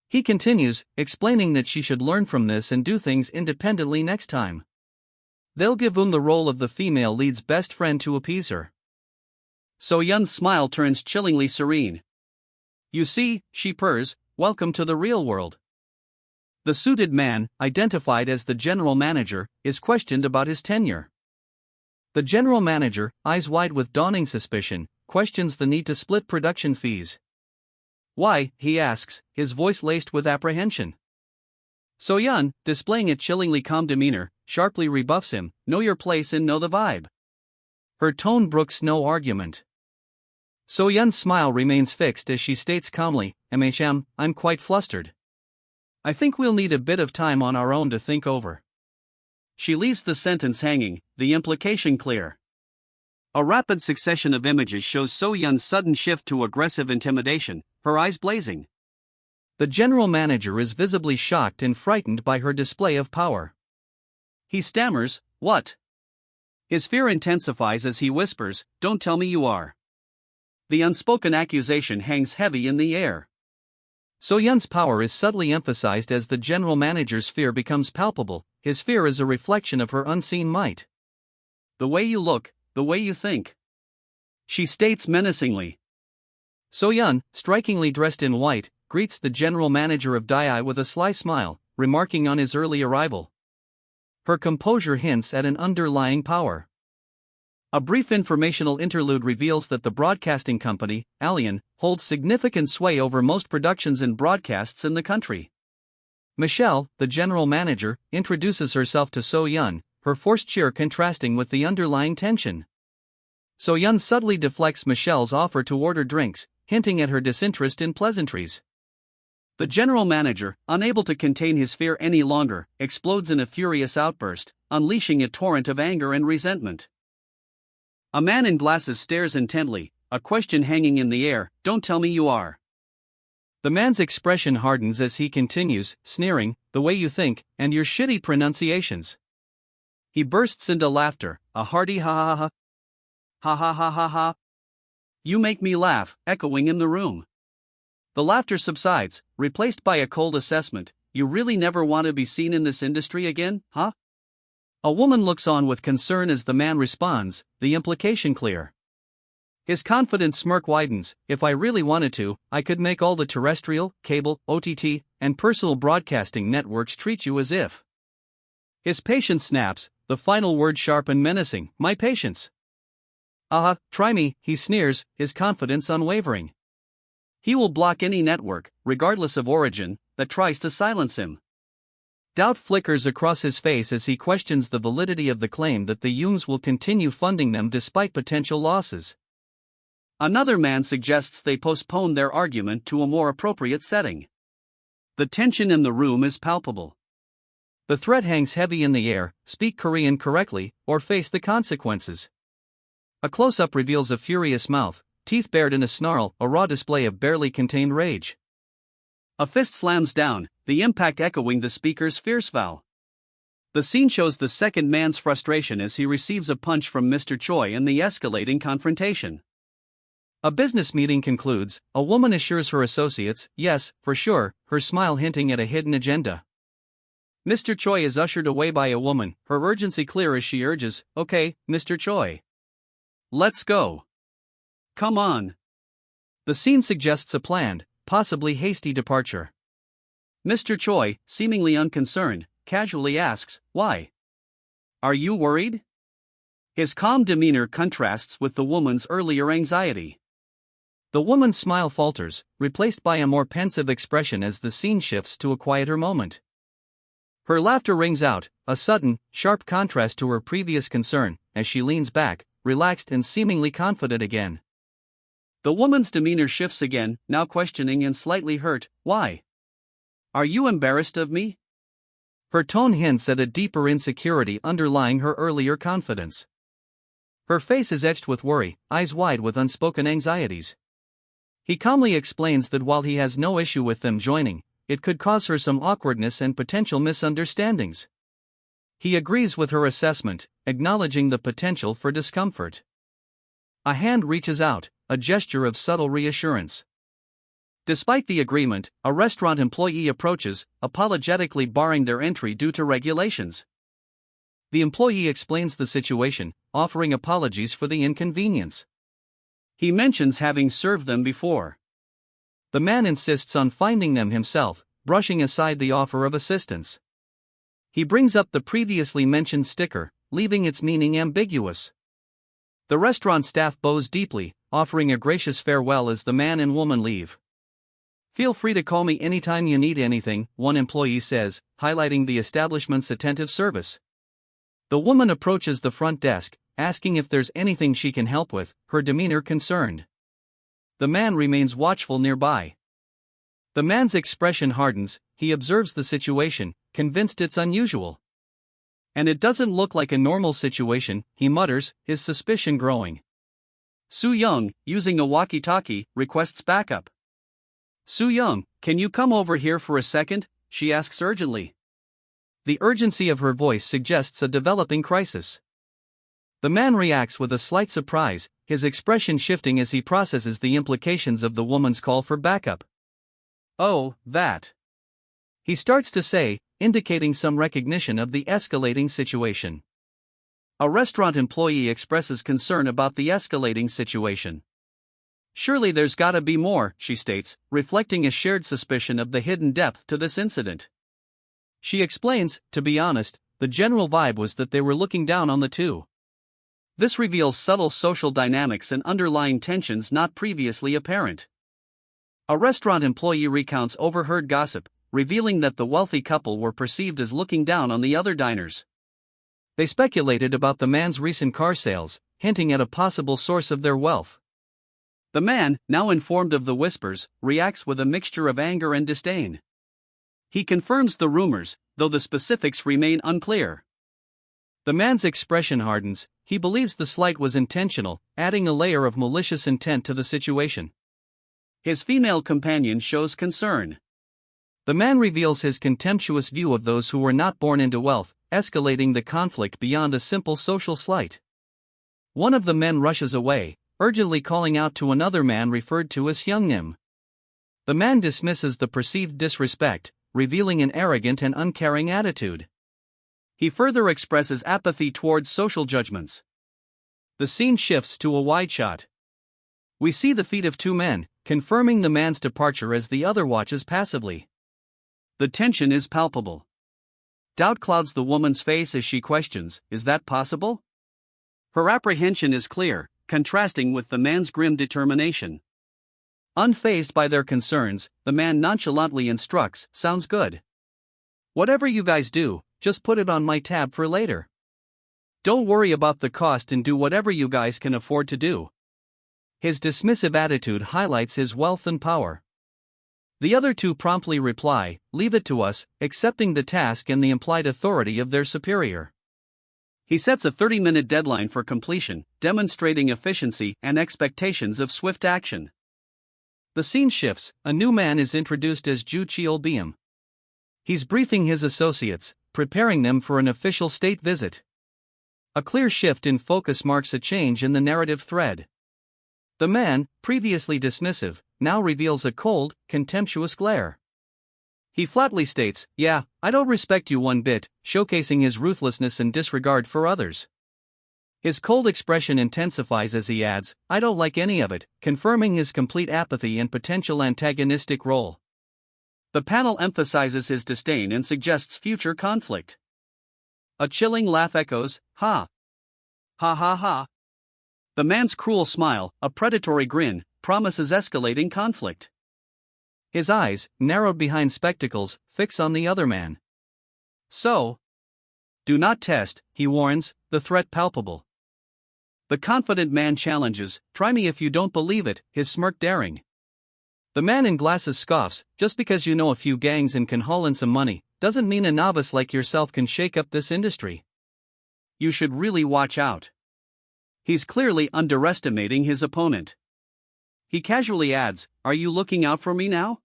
He continues, explaining that she should learn from this and do things independently next time. They'll give the role of the female lead's best friend to appease her. So-yeon's smile turns chillingly serene. "You see," she purrs, "welcome to the real world." The suited man, identified as the general manager, is questioned about his tenure. The general manager, eyes wide with dawning suspicion, questions the need to split production fees. Why? He asks, his voice laced with apprehension. So-yeon, displaying a chillingly calm demeanor, sharply rebuffs him, know your place and know the vibe. Her tone brooks no argument. So-yeon's smile remains fixed as she states calmly, I'm quite flustered. I think we'll need a bit of time on our own to think over. She leaves the sentence hanging, the implication clear. A rapid succession of images shows So-yeon's sudden shift to aggressive intimidation, her eyes blazing. The general manager is visibly shocked and frightened by her display of power. He stammers, "What?" His fear intensifies as he whispers, "Don't tell me you are." The unspoken accusation hangs heavy in the air. So-yeon's power is subtly emphasized as the general manager's fear becomes palpable. His fear is a reflection of her unseen might. "The way you look, the way you think," she states menacingly. So-yeon, strikingly dressed in white, greets the general manager of Dai with a sly smile, remarking on his early arrival. Her composure hints at an underlying power. A brief informational interlude reveals that the broadcasting company, Allian, holds significant sway over most productions and broadcasts in the country. Michelle, the general manager, introduces herself to So-yeon, her forced cheer contrasting with the underlying tension. So-yeon subtly deflects Michelle's offer to order drinks, hinting at her disinterest in pleasantries. The general manager, unable to contain his fear any longer, explodes in a furious outburst, unleashing a torrent of anger and resentment. A man in glasses stares intently, a question hanging in the air, "Don't tell me you are." The man's expression hardens as he continues, sneering, "The way you think, and your shitty pronunciations." He bursts into laughter, a hearty ha ha ha. Ha ha ha ha ha. "You make me laugh," echoing in the room. The laughter subsides, replaced by a cold assessment, "You really never want to be seen in this industry again, huh?" A woman looks on with concern as the man responds, the implication clear. His confident smirk widens, "If I really wanted to, I could make all the terrestrial, cable, OTT, and personal broadcasting networks treat you as if." His patience snaps, the final word sharp and menacing, "My patience." Try me," he sneers, his confidence unwavering. He will block any network, regardless of origin, that tries to silence him. Doubt flickers across his face as he questions the validity of the claim that the Yoons will continue funding them despite potential losses. Another man suggests they postpone their argument to a more appropriate setting. The tension in the room is palpable. The threat hangs heavy in the air: speak Korean correctly, or face the consequences. A close-up reveals a furious mouth, teeth bared in a snarl, a raw display of barely contained rage. A fist slams down, the impact echoing the speaker's fierce vow. The scene shows the second man's frustration as he receives a punch from Mr. Choi in the escalating confrontation. A business meeting concludes, a woman assures her associates, "Yes, for sure," her smile hinting at a hidden agenda. Mr. Choi is ushered away by a woman, her urgency clear as she urges, "Okay, Mr. Choi. Let's go. Come on." The scene suggests a planned, possibly hasty departure. Mr. Choi, seemingly unconcerned, casually asks, "Why? Are you worried?" His calm demeanor contrasts with the woman's earlier anxiety. The woman's smile falters, replaced by a more pensive expression as the scene shifts to a quieter moment. Her laughter rings out, a sudden, sharp contrast to her previous concern, as she leans back, relaxed and seemingly confident again. The woman's demeanor shifts again, now questioning and slightly hurt, "Why? Are you embarrassed of me?" Her tone hints at a deeper insecurity underlying her earlier confidence. Her face is etched with worry, eyes wide with unspoken anxieties. He calmly explains that while he has no issue with them joining, it could cause her some awkwardness and potential misunderstandings. He agrees with her assessment, acknowledging the potential for discomfort. A hand reaches out, a gesture of subtle reassurance. Despite the agreement, a restaurant employee approaches, apologetically barring their entry due to regulations. The employee explains the situation, offering apologies for the inconvenience. He mentions having served them before. The man insists on finding them himself, brushing aside the offer of assistance. He brings up the previously mentioned sticker, leaving its meaning ambiguous. The restaurant staff bows deeply, offering a gracious farewell as the man and woman leave. Feel free to call me anytime you need anything, one employee says, highlighting the establishment's attentive service. The woman approaches the front desk, asking if there's anything she can help with, her demeanor concerned. The man remains watchful nearby. The man's expression hardens, he observes the situation, convinced it's unusual. And it doesn't look like a normal situation, he mutters, his suspicion growing. Soo Young, using a walkie-talkie, requests backup. Soo Young, can you come over here for a second? She asks urgently. The urgency of her voice suggests a developing crisis. The man reacts with a slight surprise, his expression shifting as he processes the implications of the woman's call for backup. Oh, that. He starts to say, indicating some recognition of the escalating situation. A restaurant employee expresses concern about the escalating situation. Surely there's gotta be more, she states, reflecting a shared suspicion of the hidden depth to this incident. She explains, to be honest, the general vibe was that they were looking down on the two. This reveals subtle social dynamics and underlying tensions not previously apparent. A restaurant employee recounts overheard gossip, revealing that the wealthy couple were perceived as looking down on the other diners. They speculated about the man's recent car sales, hinting at a possible source of their wealth. The man, now informed of the whispers, reacts with a mixture of anger and disdain. He confirms the rumors, though the specifics remain unclear. The man's expression hardens, he believes the slight was intentional, adding a layer of malicious intent to the situation. His female companion shows concern. The man reveals his contemptuous view of those who were not born into wealth, escalating the conflict beyond a simple social slight. One of the men rushes away, urgently calling out to another man referred to as Hyungnim. The man dismisses the perceived disrespect, revealing an arrogant and uncaring attitude. He further expresses apathy towards social judgments. The scene shifts to a wide shot. We see the feet of two men, confirming the man's departure as the other watches passively. The tension is palpable. Doubt clouds the woman's face as she questions, is that possible? Her apprehension is clear, contrasting with the man's grim determination. Unfazed by their concerns, the man nonchalantly instructs, sounds good. Whatever you guys do, just put it on my tab for later. Don't worry about the cost and do whatever you guys can afford to do. His dismissive attitude highlights his wealth and power. The other two promptly reply, leave it to us, accepting the task and the implied authority of their superior. He sets a 30-minute deadline for completion, demonstrating efficiency and expectations of swift action. The scene shifts, a new man is introduced as Ju Cheol-beom. He's briefing his associates, preparing them for an official state visit. A clear shift in focus marks a change in the narrative thread. The man, previously dismissive, now reveals a cold, contemptuous glare. He flatly states, yeah, I don't respect you one bit, showcasing his ruthlessness and disregard for others. His cold expression intensifies as he adds, I don't like any of it, confirming his complete apathy and potential antagonistic role. The panel emphasizes his disdain and suggests future conflict. A chilling laugh echoes, ha. Ha ha ha. The man's cruel smile, a predatory grin, promises escalating conflict. His eyes, narrowed behind spectacles, fix on the other man. So, do not test, he warns, the threat palpable. The confident man challenges, try me if you don't believe it, his smirk daring. The man in glasses scoffs, just because you know a few gangs and can haul in some money, doesn't mean a novice like yourself can shake up this industry. You should really watch out. He's clearly underestimating his opponent. He casually adds, are you looking out for me now?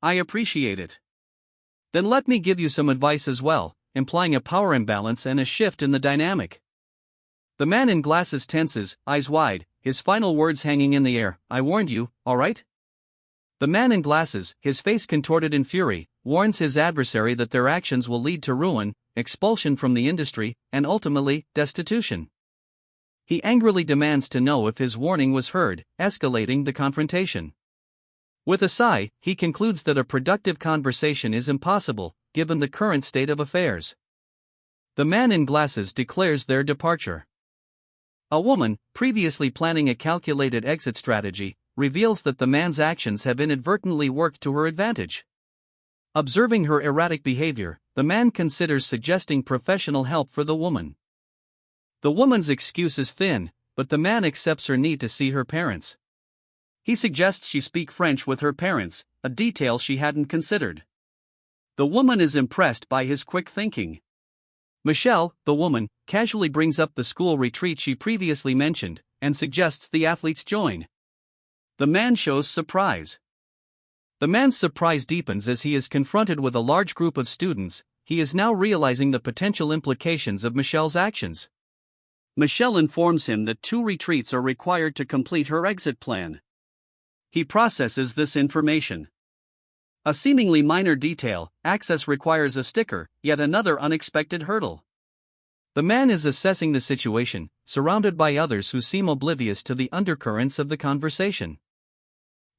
I appreciate it. Then let me give you some advice as well, implying a power imbalance and a shift in the dynamic. The man in glasses tenses, eyes wide, his final words hanging in the air, I warned you, alright? The man in glasses, his face contorted in fury, warns his adversary that their actions will lead to ruin, expulsion from the industry, and ultimately, destitution. He angrily demands to know if his warning was heard, escalating the confrontation. With a sigh, he concludes that a productive conversation is impossible, given the current state of affairs. The man in glasses declares their departure. A woman, previously planning a calculated exit strategy, reveals that the man's actions have inadvertently worked to her advantage. Observing her erratic behavior, the man considers suggesting professional help for the woman. The woman's excuse is thin, but the man accepts her need to see her parents. He suggests she speak French with her parents, a detail she hadn't considered. The woman is impressed by his quick thinking. Michelle, the woman, casually brings up the school retreat she previously mentioned, and suggests the athletes join. The man shows surprise. The man's surprise deepens as he is confronted with a large group of students. He is now realizing the potential implications of Michelle's actions. Michelle informs him that 2 retreats are required to complete her exit plan. He processes this information. A seemingly minor detail, access requires a sticker, yet another unexpected hurdle. The man is assessing the situation, surrounded by others who seem oblivious to the undercurrents of the conversation.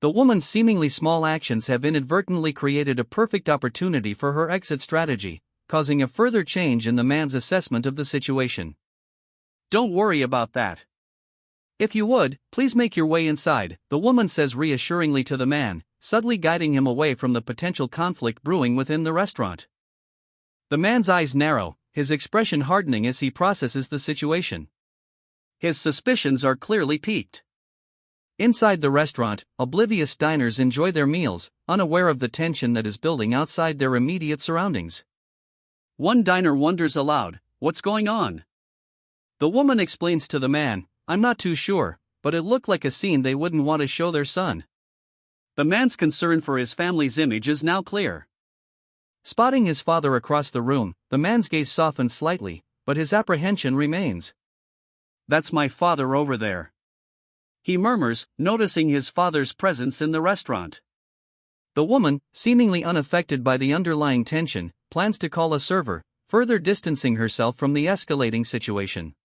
The woman's seemingly small actions have inadvertently created a perfect opportunity for her exit strategy, causing a further change in the man's assessment of the situation. "Don't worry about that. If you would, please make your way inside," the woman says reassuringly to the man, subtly guiding him away from the potential conflict brewing within the restaurant. The man's eyes narrow, his expression hardening as he processes the situation. His suspicions are clearly piqued. Inside the restaurant, oblivious diners enjoy their meals, unaware of the tension that is building outside their immediate surroundings. One diner wonders aloud, "What's going on?" The woman explains to the man, "I'm not too sure, but it looked like a scene they wouldn't want to show their son." The man's concern for his family's image is now clear. Spotting his father across the room, the man's gaze softens slightly, but his apprehension remains. "That's my father over there," he murmurs, noticing his father's presence in the restaurant. The woman, seemingly unaffected by the underlying tension, plans to call a server, further distancing herself from the escalating situation.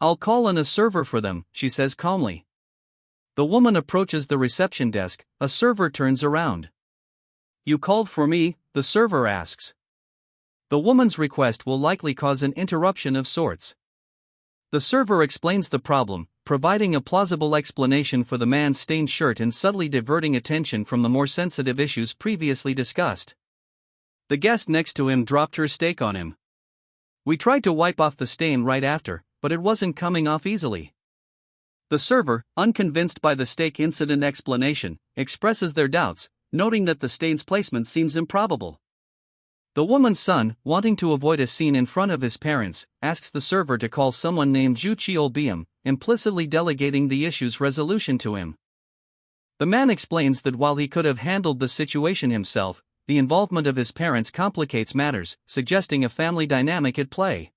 "I'll call in a server for them," she says calmly. The woman approaches the reception desk. A server turns around. "You called for me?" the server asks. The woman's request will likely cause an interruption of sorts. The server explains the problem, providing a plausible explanation for the man's stained shirt and subtly diverting attention from the more sensitive issues previously discussed. The guest next to him dropped her steak on him. "We tried to wipe off the stain right after, but it wasn't coming off easily." The server, unconvinced by the steak incident explanation, expresses their doubts, noting that the stain's placement seems improbable. The woman's son, wanting to avoid a scene in front of his parents, asks the server to call someone named Ju Cheol-beom, implicitly delegating the issue's resolution to him. The man explains that while he could have handled the situation himself, the involvement of his parents complicates matters, suggesting a family dynamic at play.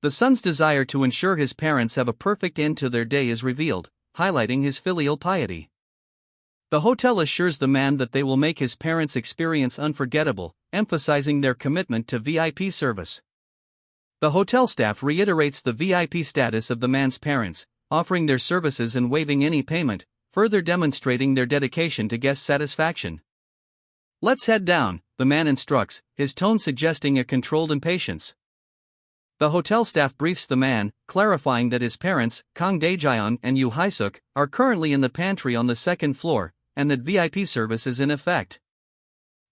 The son's desire to ensure his parents have a perfect end to their day is revealed, highlighting his filial piety. The hotel assures the man that they will make his parents' experience unforgettable, emphasizing their commitment to VIP service. The hotel staff reiterates the VIP status of the man's parents, offering their services and waiving any payment, further demonstrating their dedication to guest satisfaction. "Let's head down," the man instructs, his tone suggesting a controlled impatience. The hotel staff briefs the man, clarifying that his parents, Kang Daejeon and Yoo Hae-suk, are currently in the pantry on the second floor, and that VIP service is in effect.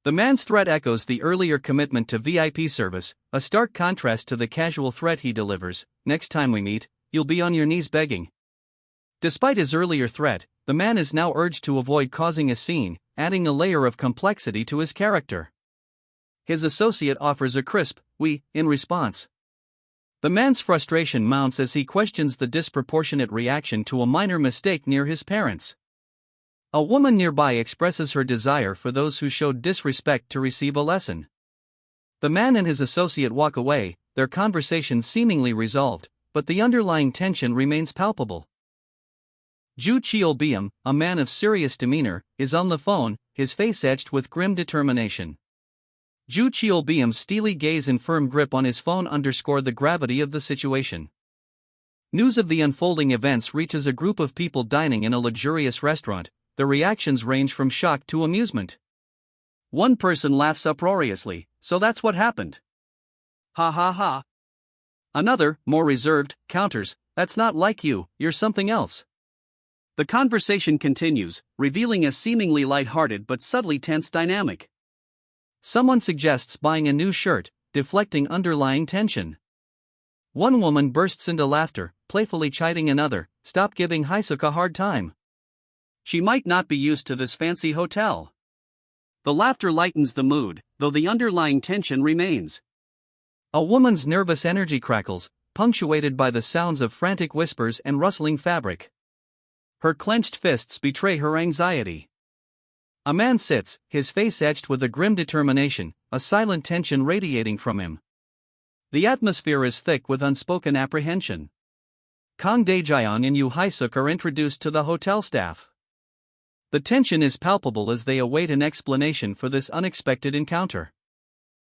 The man's threat echoes the earlier commitment to VIP service, a stark contrast to the casual threat he delivers: "Next time we meet, you'll be on your knees begging." Despite his earlier threat, the man is now urged to avoid causing a scene, adding a layer of complexity to his character. His associate offers a crisp "oui" in response. The man's frustration mounts as he questions the disproportionate reaction to a minor mistake near his parents. A woman nearby expresses her desire for those who showed disrespect to receive a lesson. The man and his associate walk away, their conversation seemingly resolved, but the underlying tension remains palpable. Ju Cheol-beom, a man of serious demeanor, is on the phone, his face etched with grim determination. Ju Cheol-beom's steely gaze and firm grip on his phone underscore the gravity of the situation. News of the unfolding events reaches a group of people dining in a luxurious restaurant. The reactions range from shock to amusement. One person laughs uproariously, "So that's what happened. Ha ha ha." Another, more reserved, counters, "That's not like you, you're something else." The conversation continues, revealing a seemingly light-hearted but subtly tense dynamic. Someone suggests buying a new shirt, deflecting underlying tension. One woman bursts into laughter, playfully chiding another, "Stop giving Haesuk a hard time. She might not be used to this fancy hotel." The laughter lightens the mood, though the underlying tension remains. A woman's nervous energy crackles, punctuated by the sounds of frantic whispers and rustling fabric. Her clenched fists betray her anxiety. A man sits, his face etched with a grim determination, a silent tension radiating from him. The atmosphere is thick with unspoken apprehension. Kang Daejeon and Yoo Haesuk are introduced to the hotel staff. The tension is palpable as they await an explanation for this unexpected encounter.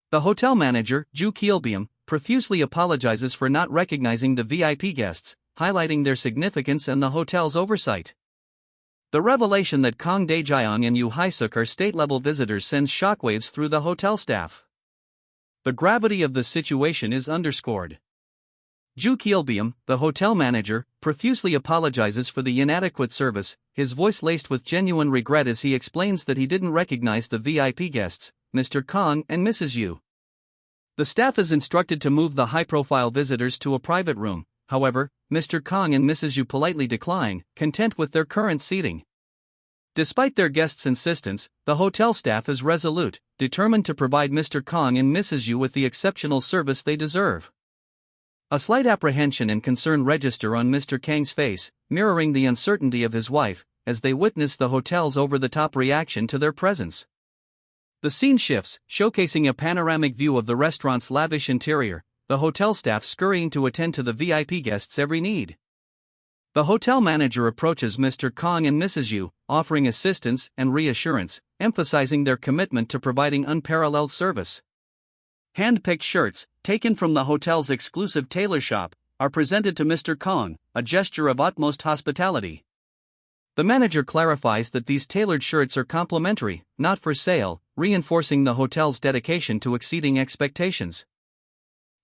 The hotel manager, Ju Kyilbyum, profusely apologizes for not recognizing the VIP guests, highlighting their significance and the hotel's oversight. The revelation that Kang Daejeon and Yoo Haesuk are state-level visitors sends shockwaves through the hotel staff. The gravity of the situation is underscored. Ju Kyilbyum, the hotel manager, profusely apologizes for the inadequate service, his voice laced with genuine regret as he explains that he didn't recognize the VIP guests, Mr. Kang and Mrs. Yu. The staff is instructed to move the high-profile visitors to a private room. However, Mr. Kang and Mrs. Yu politely decline, content with their current seating. Despite their guests' insistence, the hotel staff is resolute, determined to provide Mr. Kang and Mrs. Yu with the exceptional service they deserve. A slight apprehension and concern register on Mr. Kang's face, mirroring the uncertainty of his wife, as they witness the hotel's over-the-top reaction to their presence. The scene shifts, showcasing a panoramic view of the restaurant's lavish interior, the hotel staff scurrying to attend to the VIP guests' every need. The hotel manager approaches Mr. Kang and Mrs. Yu, offering assistance and reassurance, emphasizing their commitment to providing unparalleled service. Hand-picked shirts, taken from the hotel's exclusive tailor shop, are presented to Mr. Kang, a gesture of utmost hospitality. The manager clarifies that these tailored shirts are complimentary, not for sale, reinforcing the hotel's dedication to exceeding expectations.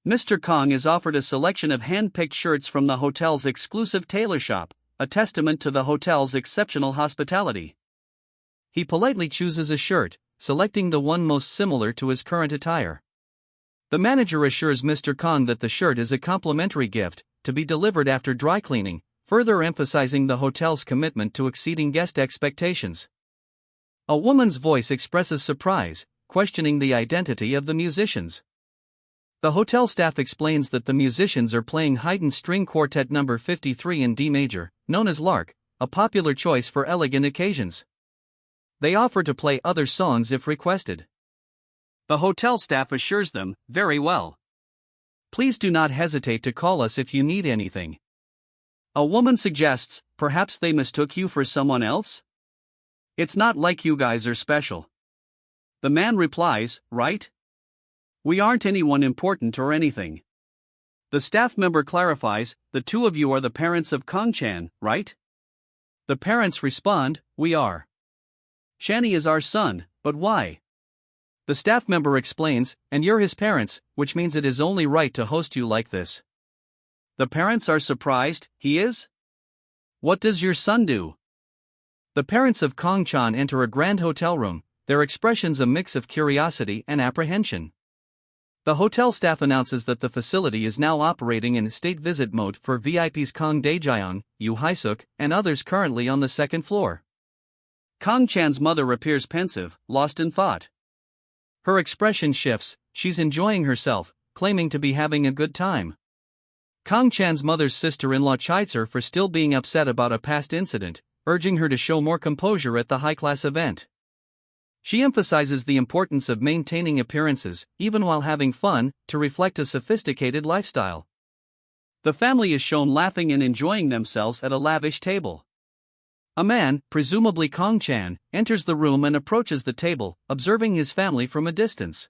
Mr. Kang is offered a selection of hand-picked shirts from the hotel's exclusive tailor shop, a testament to the hotel's exceptional hospitality. He politely chooses a shirt, selecting the one most similar to his current attire. The manager assures Mr. Kang that the shirt is a complimentary gift, to be delivered after dry cleaning, further emphasizing the hotel's commitment to exceeding guest expectations. A woman's voice expresses surprise, questioning the identity of the musicians. The hotel staff explains that the musicians are playing Haydn String Quartet No. 53 in D major, known as Lark, a popular choice for elegant occasions. They offer to play other songs if requested. The hotel staff assures them, "Very well. Please do not hesitate to call us if you need anything." A woman suggests, "Perhaps they mistook you for someone else? It's not like you guys are special." The man replies, "Right? We aren't anyone important or anything." The staff member clarifies, "The two of you are the parents of Kang-chan, right?" The parents respond, "We are. Shani is our son, but why?" The staff member explains, "And you're his parents, which means it is only right to host you like this." The parents are surprised, "He is? What does your son do?" The parents of Kang-chan enter a grand hotel room, their expressions a mix of curiosity and apprehension. The hotel staff announces that the facility is now operating in state visit mode for VIPs Kang Daejeon, Yoo Haesuk, and others currently on the second floor. Kang-chan's mother appears pensive, lost in thought. Her expression shifts, she's enjoying herself, claiming to be having a good time. Kang-chan's mother's sister-in-law chides her for still being upset about a past incident, urging her to show more composure at the high-class event. She emphasizes the importance of maintaining appearances, even while having fun, to reflect a sophisticated lifestyle. The family is shown laughing and enjoying themselves at a lavish table. A man, presumably Kang-chan, enters the room and approaches the table, observing his family from a distance.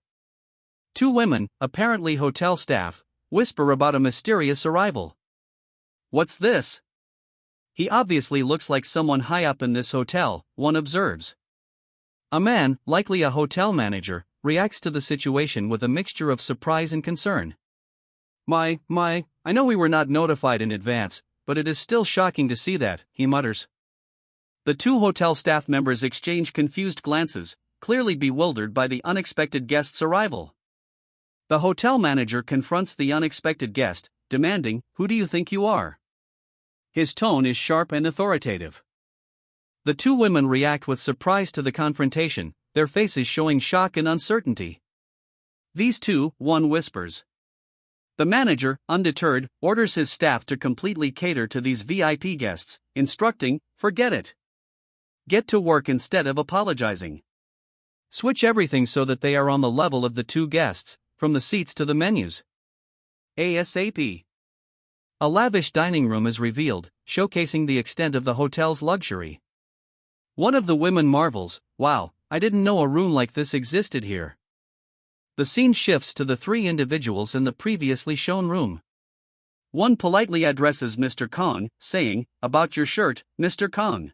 Two women, apparently hotel staff, whisper about a mysterious arrival. "What's this? He obviously looks like someone high up in this hotel," one observes. A man, likely a hotel manager, reacts to the situation with a mixture of surprise and concern. I know we were not notified in advance, but it is still shocking to see that," he mutters. The two hotel staff members exchange confused glances, clearly bewildered by the unexpected guest's arrival. The hotel manager confronts the unexpected guest, demanding, "Who do you think you are?" His tone is sharp and authoritative. The two women react with surprise to the confrontation, their faces showing shock and uncertainty. "These two," one whispers. The manager, undeterred, orders his staff to completely cater to these VIP guests, instructing, "Forget it. Get to work instead of apologizing. Switch everything so that they are on the level of the two guests, from the seats to the menus. ASAP." A lavish dining room is revealed, showcasing the extent of the hotel's luxury. One of the women marvels, "Wow, I didn't know a room like this existed here." The scene shifts to the three individuals in the previously shown room. One politely addresses Mr. Kong, saying, "About your shirt, Mr. Kong."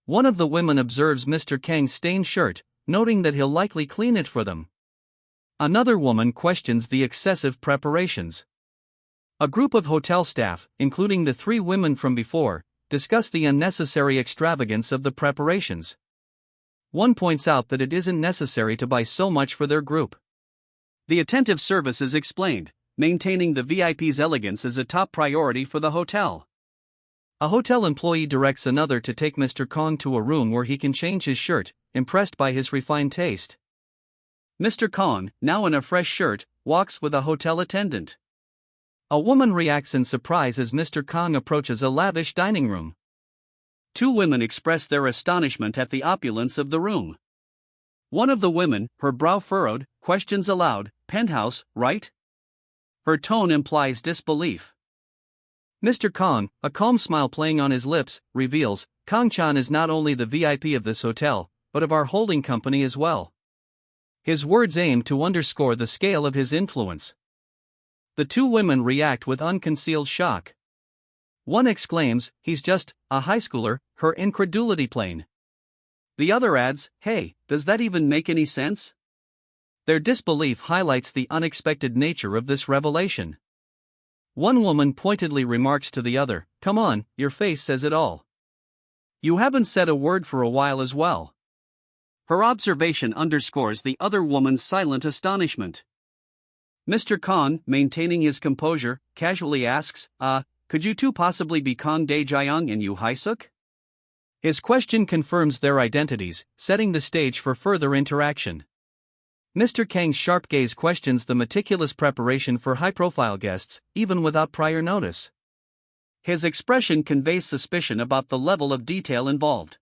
One of the women observes Mr. Kang's stained shirt, noting that he'll likely clean it for them. Another woman questions the excessive preparations. A group of hotel staff, including the three women from before, discuss the unnecessary extravagance of the preparations. One points out that it isn't necessary to buy so much for their group. The attentive service is explained, maintaining the VIP's elegance is a top priority for the hotel. A hotel employee directs another to take Mr. Kong to a room where he can change his shirt, impressed by his refined taste. Mr. Kong, now in a fresh shirt, walks with a hotel attendant. A woman reacts in surprise as Mr. Kong approaches a lavish dining room. Two women express their astonishment at the opulence of the room. One of the women, her brow furrowed, questions aloud, "Penthouse, right?" Her tone implies disbelief. Mr. Kong, a calm smile playing on his lips, reveals, "Kong-chan is not only the VIP of this hotel, but of our holding company as well." His words aim to underscore the scale of his influence. The two women react with unconcealed shock. One exclaims, "He's just a high schooler," her incredulity plain. The other adds, "Hey, does that even make any sense?" Their disbelief highlights the unexpected nature of this revelation. One woman pointedly remarks to the other, "Come on, your face says it all. You haven't said a word for a while as well." Her observation underscores the other woman's silent astonishment. Mr. Kong, maintaining his composure, casually asks, "Could you two possibly be Kong Dae-jayong and Yu Hae-suk?" His question confirms their identities, setting the stage for further interaction. Mr. Kang's sharp gaze questions the meticulous preparation for high-profile guests, even without prior notice. His expression conveys suspicion about the level of detail involved.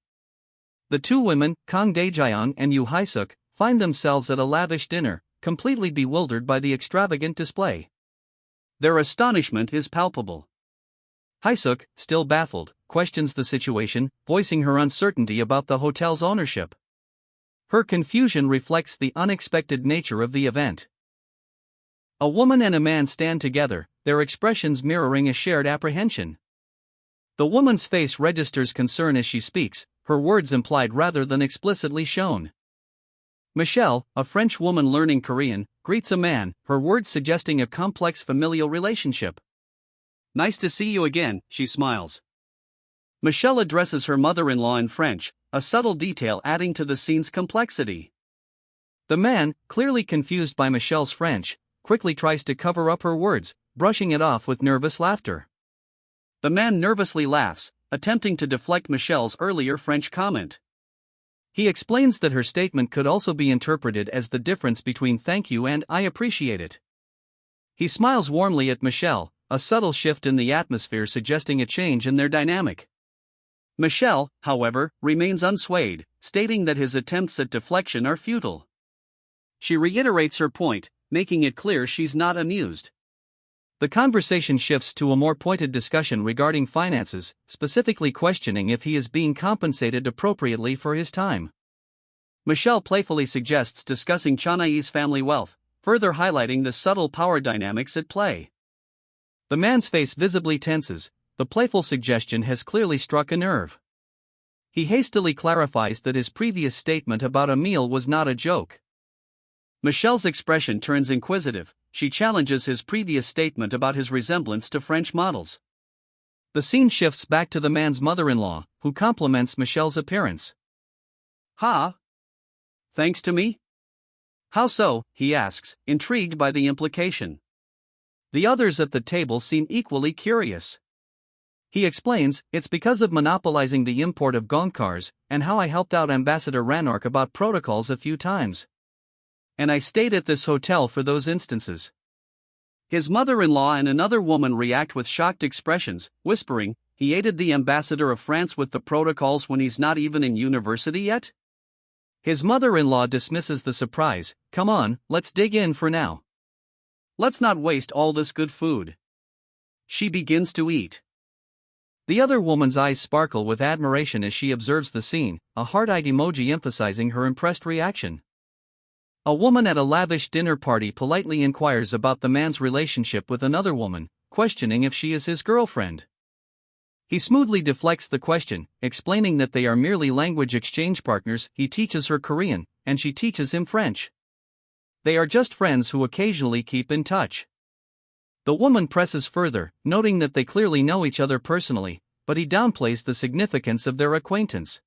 The two women, Kong Dae-jayong and Yu Hae-suk, find themselves at a lavish dinner, completely bewildered by the extravagant display. Their astonishment is palpable. Hae-suk, still baffled, questions the situation, voicing her uncertainty about the hotel's ownership. Her confusion reflects the unexpected nature of the event. A woman and a man stand together, their expressions mirroring a shared apprehension. The woman's face registers concern as she speaks, her words implied rather than explicitly shown. Michelle, a French woman learning Korean, greets a man, her words suggesting a complex familial relationship. "Nice to see you again," she smiles. Michelle addresses her mother-in-law in French, a subtle detail adding to the scene's complexity. The man, clearly confused by Michelle's French, quickly tries to cover up her words, brushing it off with nervous laughter. The man nervously laughs, attempting to deflect Michelle's earlier French comment. He explains that her statement could also be interpreted as the difference between "thank you" and "I appreciate it." He smiles warmly at Michelle, a subtle shift in the atmosphere suggesting a change in their dynamic. Michelle, however, remains unswayed, stating that his attempts at deflection are futile. She reiterates her point, making it clear she's not amused. The conversation shifts to a more pointed discussion regarding finances, specifically questioning if he is being compensated appropriately for his time. Michelle playfully suggests discussing Chanai's family wealth, further highlighting the subtle power dynamics at play. The man's face visibly tenses. The playful suggestion has clearly struck a nerve. He hastily clarifies that his previous statement about a meal was not a joke. Michelle's expression turns inquisitive, she challenges his previous statement about his resemblance to French models. The scene shifts back to the man's mother-in-law, who compliments Michelle's appearance. "Ha? Thanks to me? How so?" he asks, intrigued by the implication. The others at the table seem equally curious. He explains, "It's because of monopolizing the import of Gonkars, and how I helped out Ambassador Ranark about protocols a few times. And I stayed at this hotel for those instances." His mother-in-law and another woman react with shocked expressions, whispering, "He aided the ambassador of France with the protocols when he's not even in university yet?" His mother-in-law dismisses the surprise, "Come on, let's dig in for now. Let's not waste all this good food." She begins to eat. The other woman's eyes sparkle with admiration as she observes the scene, a heart-eyed emoji emphasizing her impressed reaction. A woman at a lavish dinner party politely inquires about the man's relationship with another woman, questioning if she is his girlfriend. He smoothly deflects the question, explaining that they are merely language exchange partners. He teaches her Korean, and she teaches him French. They are just friends who occasionally keep in touch. The woman presses further, noting that they clearly know each other personally, but he downplays the significance of their acquaintance.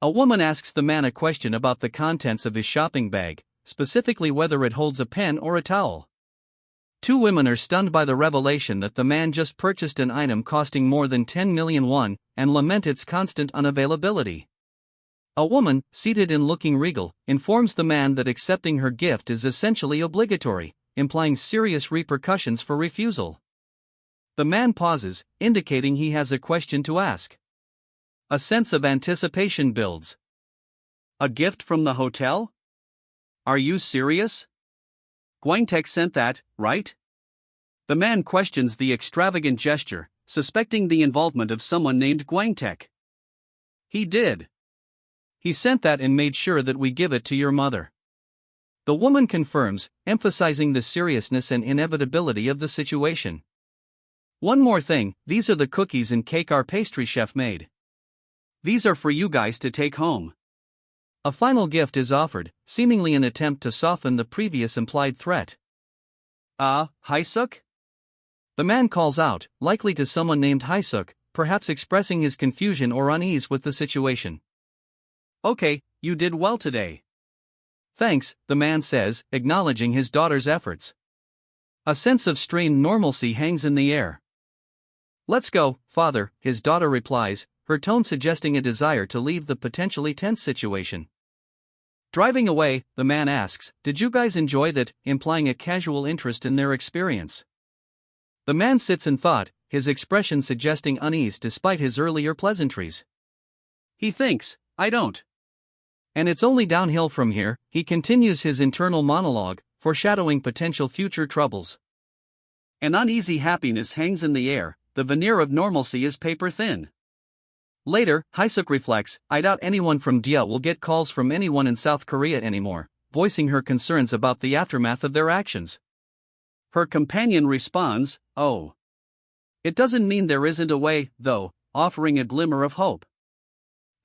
A woman asks the man a question about the contents of his shopping bag, specifically whether it holds a pen or a towel. Two women are stunned by the revelation that the man just purchased an item costing more than 10 million won, and lament its constant unavailability. A woman, seated and looking regal, informs the man that accepting her gift is essentially obligatory, implying serious repercussions for refusal. The man pauses, indicating he has a question to ask. A sense of anticipation builds. "A gift from the hotel? Are you serious? Gwangtek sent that, right?" The man questions the extravagant gesture, suspecting the involvement of someone named Gwangtek. "He did. He sent that and made sure that we give it to your mother." The woman confirms, emphasizing the seriousness and inevitability of the situation. "One more thing, these are the cookies and cake our pastry chef made. These are for you guys to take home." A final gift is offered, seemingly an attempt to soften the previous implied threat. Haesuk?" The man calls out, likely to someone named Haesuk, perhaps expressing his confusion or unease with the situation. "Okay, you did well today." "Thanks," the man says, acknowledging his daughter's efforts. A sense of strained normalcy hangs in the air. "Let's go, father," his daughter replies, her tone suggesting a desire to leave the potentially tense situation. Driving away, the man asks, "Did you guys enjoy that?" implying a casual interest in their experience. The man sits in thought, his expression suggesting unease despite his earlier pleasantries. He thinks, "I don't. And it's only downhill from here," he continues his internal monologue, foreshadowing potential future troubles. An uneasy happiness hangs in the air, the veneer of normalcy is paper thin. Later, Haesuk reflects, "I doubt anyone from Dia will get calls from anyone in South Korea anymore," voicing her concerns about the aftermath of their actions. Her companion responds, "Oh. It doesn't mean there isn't a way, though," offering a glimmer of hope.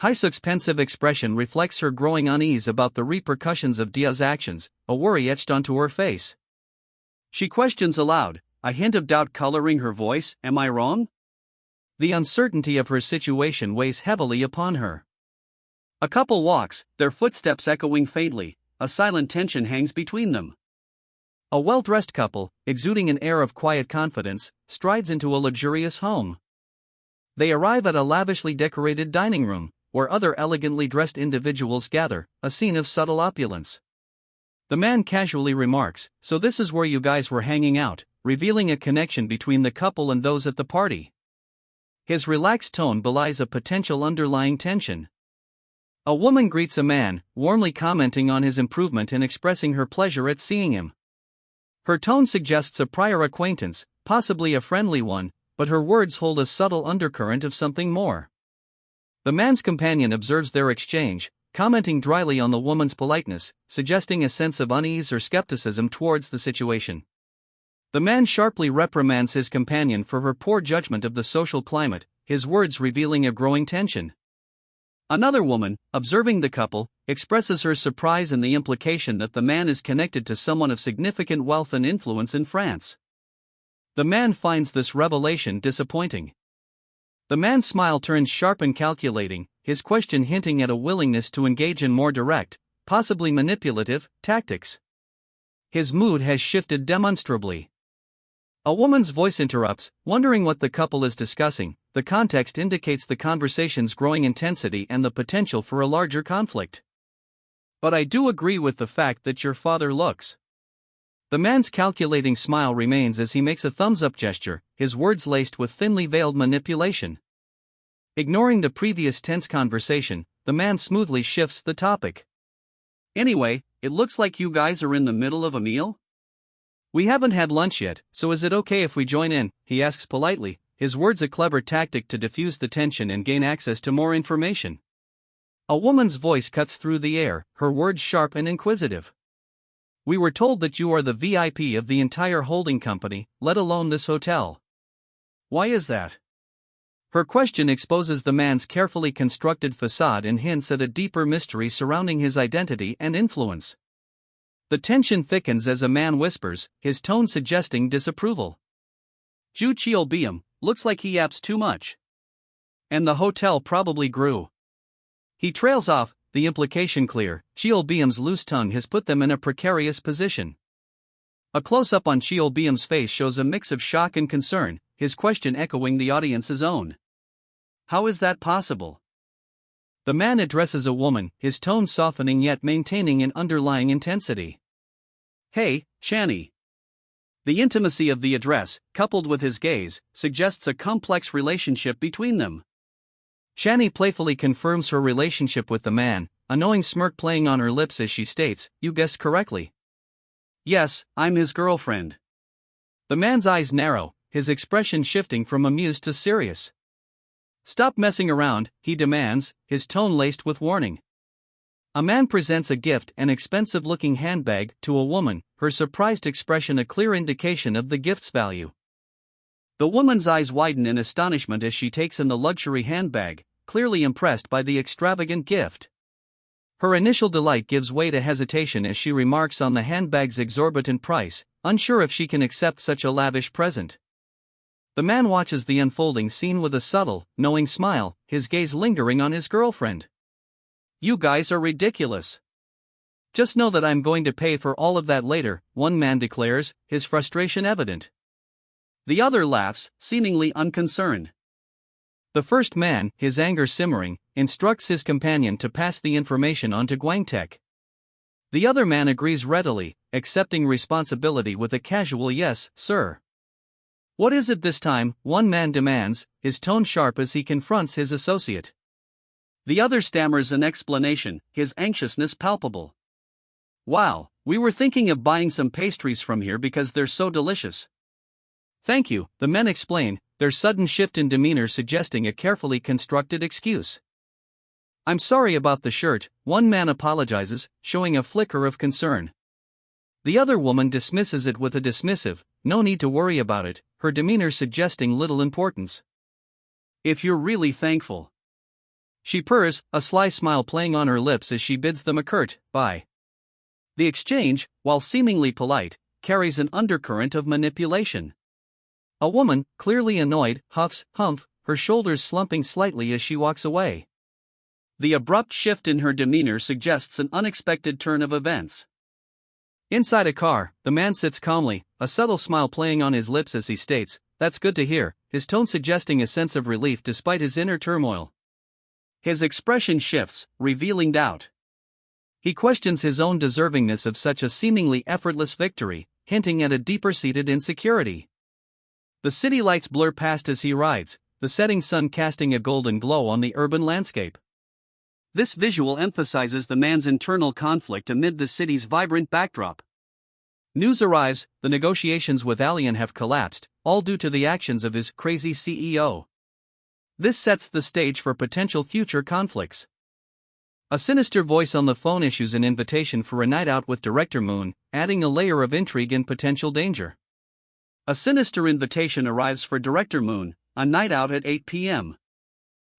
Haesuk's pensive expression reflects her growing unease about the repercussions of Dia's actions, a worry etched onto her face. She questions aloud, a hint of doubt coloring her voice, "Am I wrong?" The uncertainty of her situation weighs heavily upon her. A couple walks, their footsteps echoing faintly, a silent tension hangs between them. A well-dressed couple, exuding an air of quiet confidence, strides into a luxurious home. They arrive at a lavishly decorated dining room, where other elegantly dressed individuals gather, a scene of subtle opulence. The man casually remarks, "So this is where you guys were hanging out," revealing a connection between the couple and those at the party. His relaxed tone belies a potential underlying tension. A woman greets a man, warmly commenting on his improvement and expressing her pleasure at seeing him. Her tone suggests a prior acquaintance, possibly a friendly one, but her words hold a subtle undercurrent of something more. The man's companion observes their exchange, commenting dryly on the woman's politeness, suggesting a sense of unease or skepticism towards the situation. The man sharply reprimands his companion for her poor judgment of the social climate, his words revealing a growing tension. Another woman, observing the couple, expresses her surprise and the implication that the man is connected to someone of significant wealth and influence in France. The man finds this revelation disappointing. The man's smile turns sharp and calculating, his question hinting at a willingness to engage in more direct, possibly manipulative, tactics. His mood has shifted demonstrably. A woman's voice interrupts, wondering what the couple is discussing. The context indicates the conversation's growing intensity and the potential for a larger conflict. But I do agree with the fact that your father looks. The man's calculating smile remains as he makes a thumbs-up gesture, his words laced with thinly veiled manipulation. Ignoring the previous tense conversation, the man smoothly shifts the topic. Anyway, it looks like you guys are in the middle of a meal? We haven't had lunch yet, so is it okay if we join in? He asks politely, his words a clever tactic to diffuse the tension and gain access to more information. A woman's voice cuts through the air, her words sharp and inquisitive. We were told that you are the VIP of the entire holding company, let alone this hotel. Why is that? Her question exposes the man's carefully constructed facade and hints at a deeper mystery surrounding his identity and influence. The tension thickens as a man whispers, his tone suggesting disapproval. Ju Cheolbeum, looks like he yaps too much. And the hotel probably grew. He trails off, the implication clear. Cheolbeum's loose tongue has put them in a precarious position. A close-up on Cheolbeum's face shows a mix of shock and concern, his question echoing the audience's own. How is that possible? The man addresses a woman, his tone softening yet maintaining an underlying intensity. Hey, Shani. The intimacy of the address, coupled with his gaze, suggests a complex relationship between them. Shani playfully confirms her relationship with the man, a knowing smirk playing on her lips as she states, "You guessed correctly. Yes, I'm his girlfriend." The man's eyes narrow, his expression shifting from amused to serious. "Stop messing around," he demands, his tone laced with warning. A man presents a gift, an expensive-looking handbag, to a woman, her surprised expression a clear indication of the gift's value. The woman's eyes widen in astonishment as she takes in the luxury handbag, clearly impressed by the extravagant gift. Her initial delight gives way to hesitation as she remarks on the handbag's exorbitant price, unsure if she can accept such a lavish present. The man watches the unfolding scene with a subtle, knowing smile, his gaze lingering on his girlfriend. "You guys are ridiculous. Just know that I'm going to pay for all of that later," one man declares, his frustration evident. The other laughs, seemingly unconcerned. The first man, his anger simmering, instructs his companion to pass the information on to Guangtek. The other man agrees readily, accepting responsibility with a casual "Yes, sir." "What is it this time?" one man demands, his tone sharp as he confronts his associate. The other stammers an explanation, his anxiousness palpable. "Wow, we were thinking of buying some pastries from here because they're so delicious." "Thank you," the men explain, their sudden shift in demeanor suggesting a carefully constructed excuse. "I'm sorry about the shirt," one man apologizes, showing a flicker of concern. The other woman dismisses it with a dismissive, "No need to worry about it," her demeanor suggesting little importance. "If you're really thankful." She purrs, a sly smile playing on her lips as she bids them a curt bye. The exchange, while seemingly polite, carries an undercurrent of manipulation. A woman, clearly annoyed, huffs, humph, her shoulders slumping slightly as she walks away. The abrupt shift in her demeanor suggests an unexpected turn of events. Inside a car, the man sits calmly, a subtle smile playing on his lips as he states, "That's good to hear," his tone suggesting a sense of relief despite his inner turmoil. His expression shifts, revealing doubt. He questions his own deservingness of such a seemingly effortless victory, hinting at a deeper-seated insecurity. The city lights blur past as he rides, the setting sun casting a golden glow on the urban landscape. This visual emphasizes the man's internal conflict amid the city's vibrant backdrop. News arrives, the negotiations with Alien have collapsed, all due to the actions of his crazy CEO. This sets the stage for potential future conflicts. A sinister voice on the phone issues an invitation for a night out with Director Moon, adding a layer of intrigue and potential danger. A sinister invitation arrives for Director Moon, a night out at 8 p.m.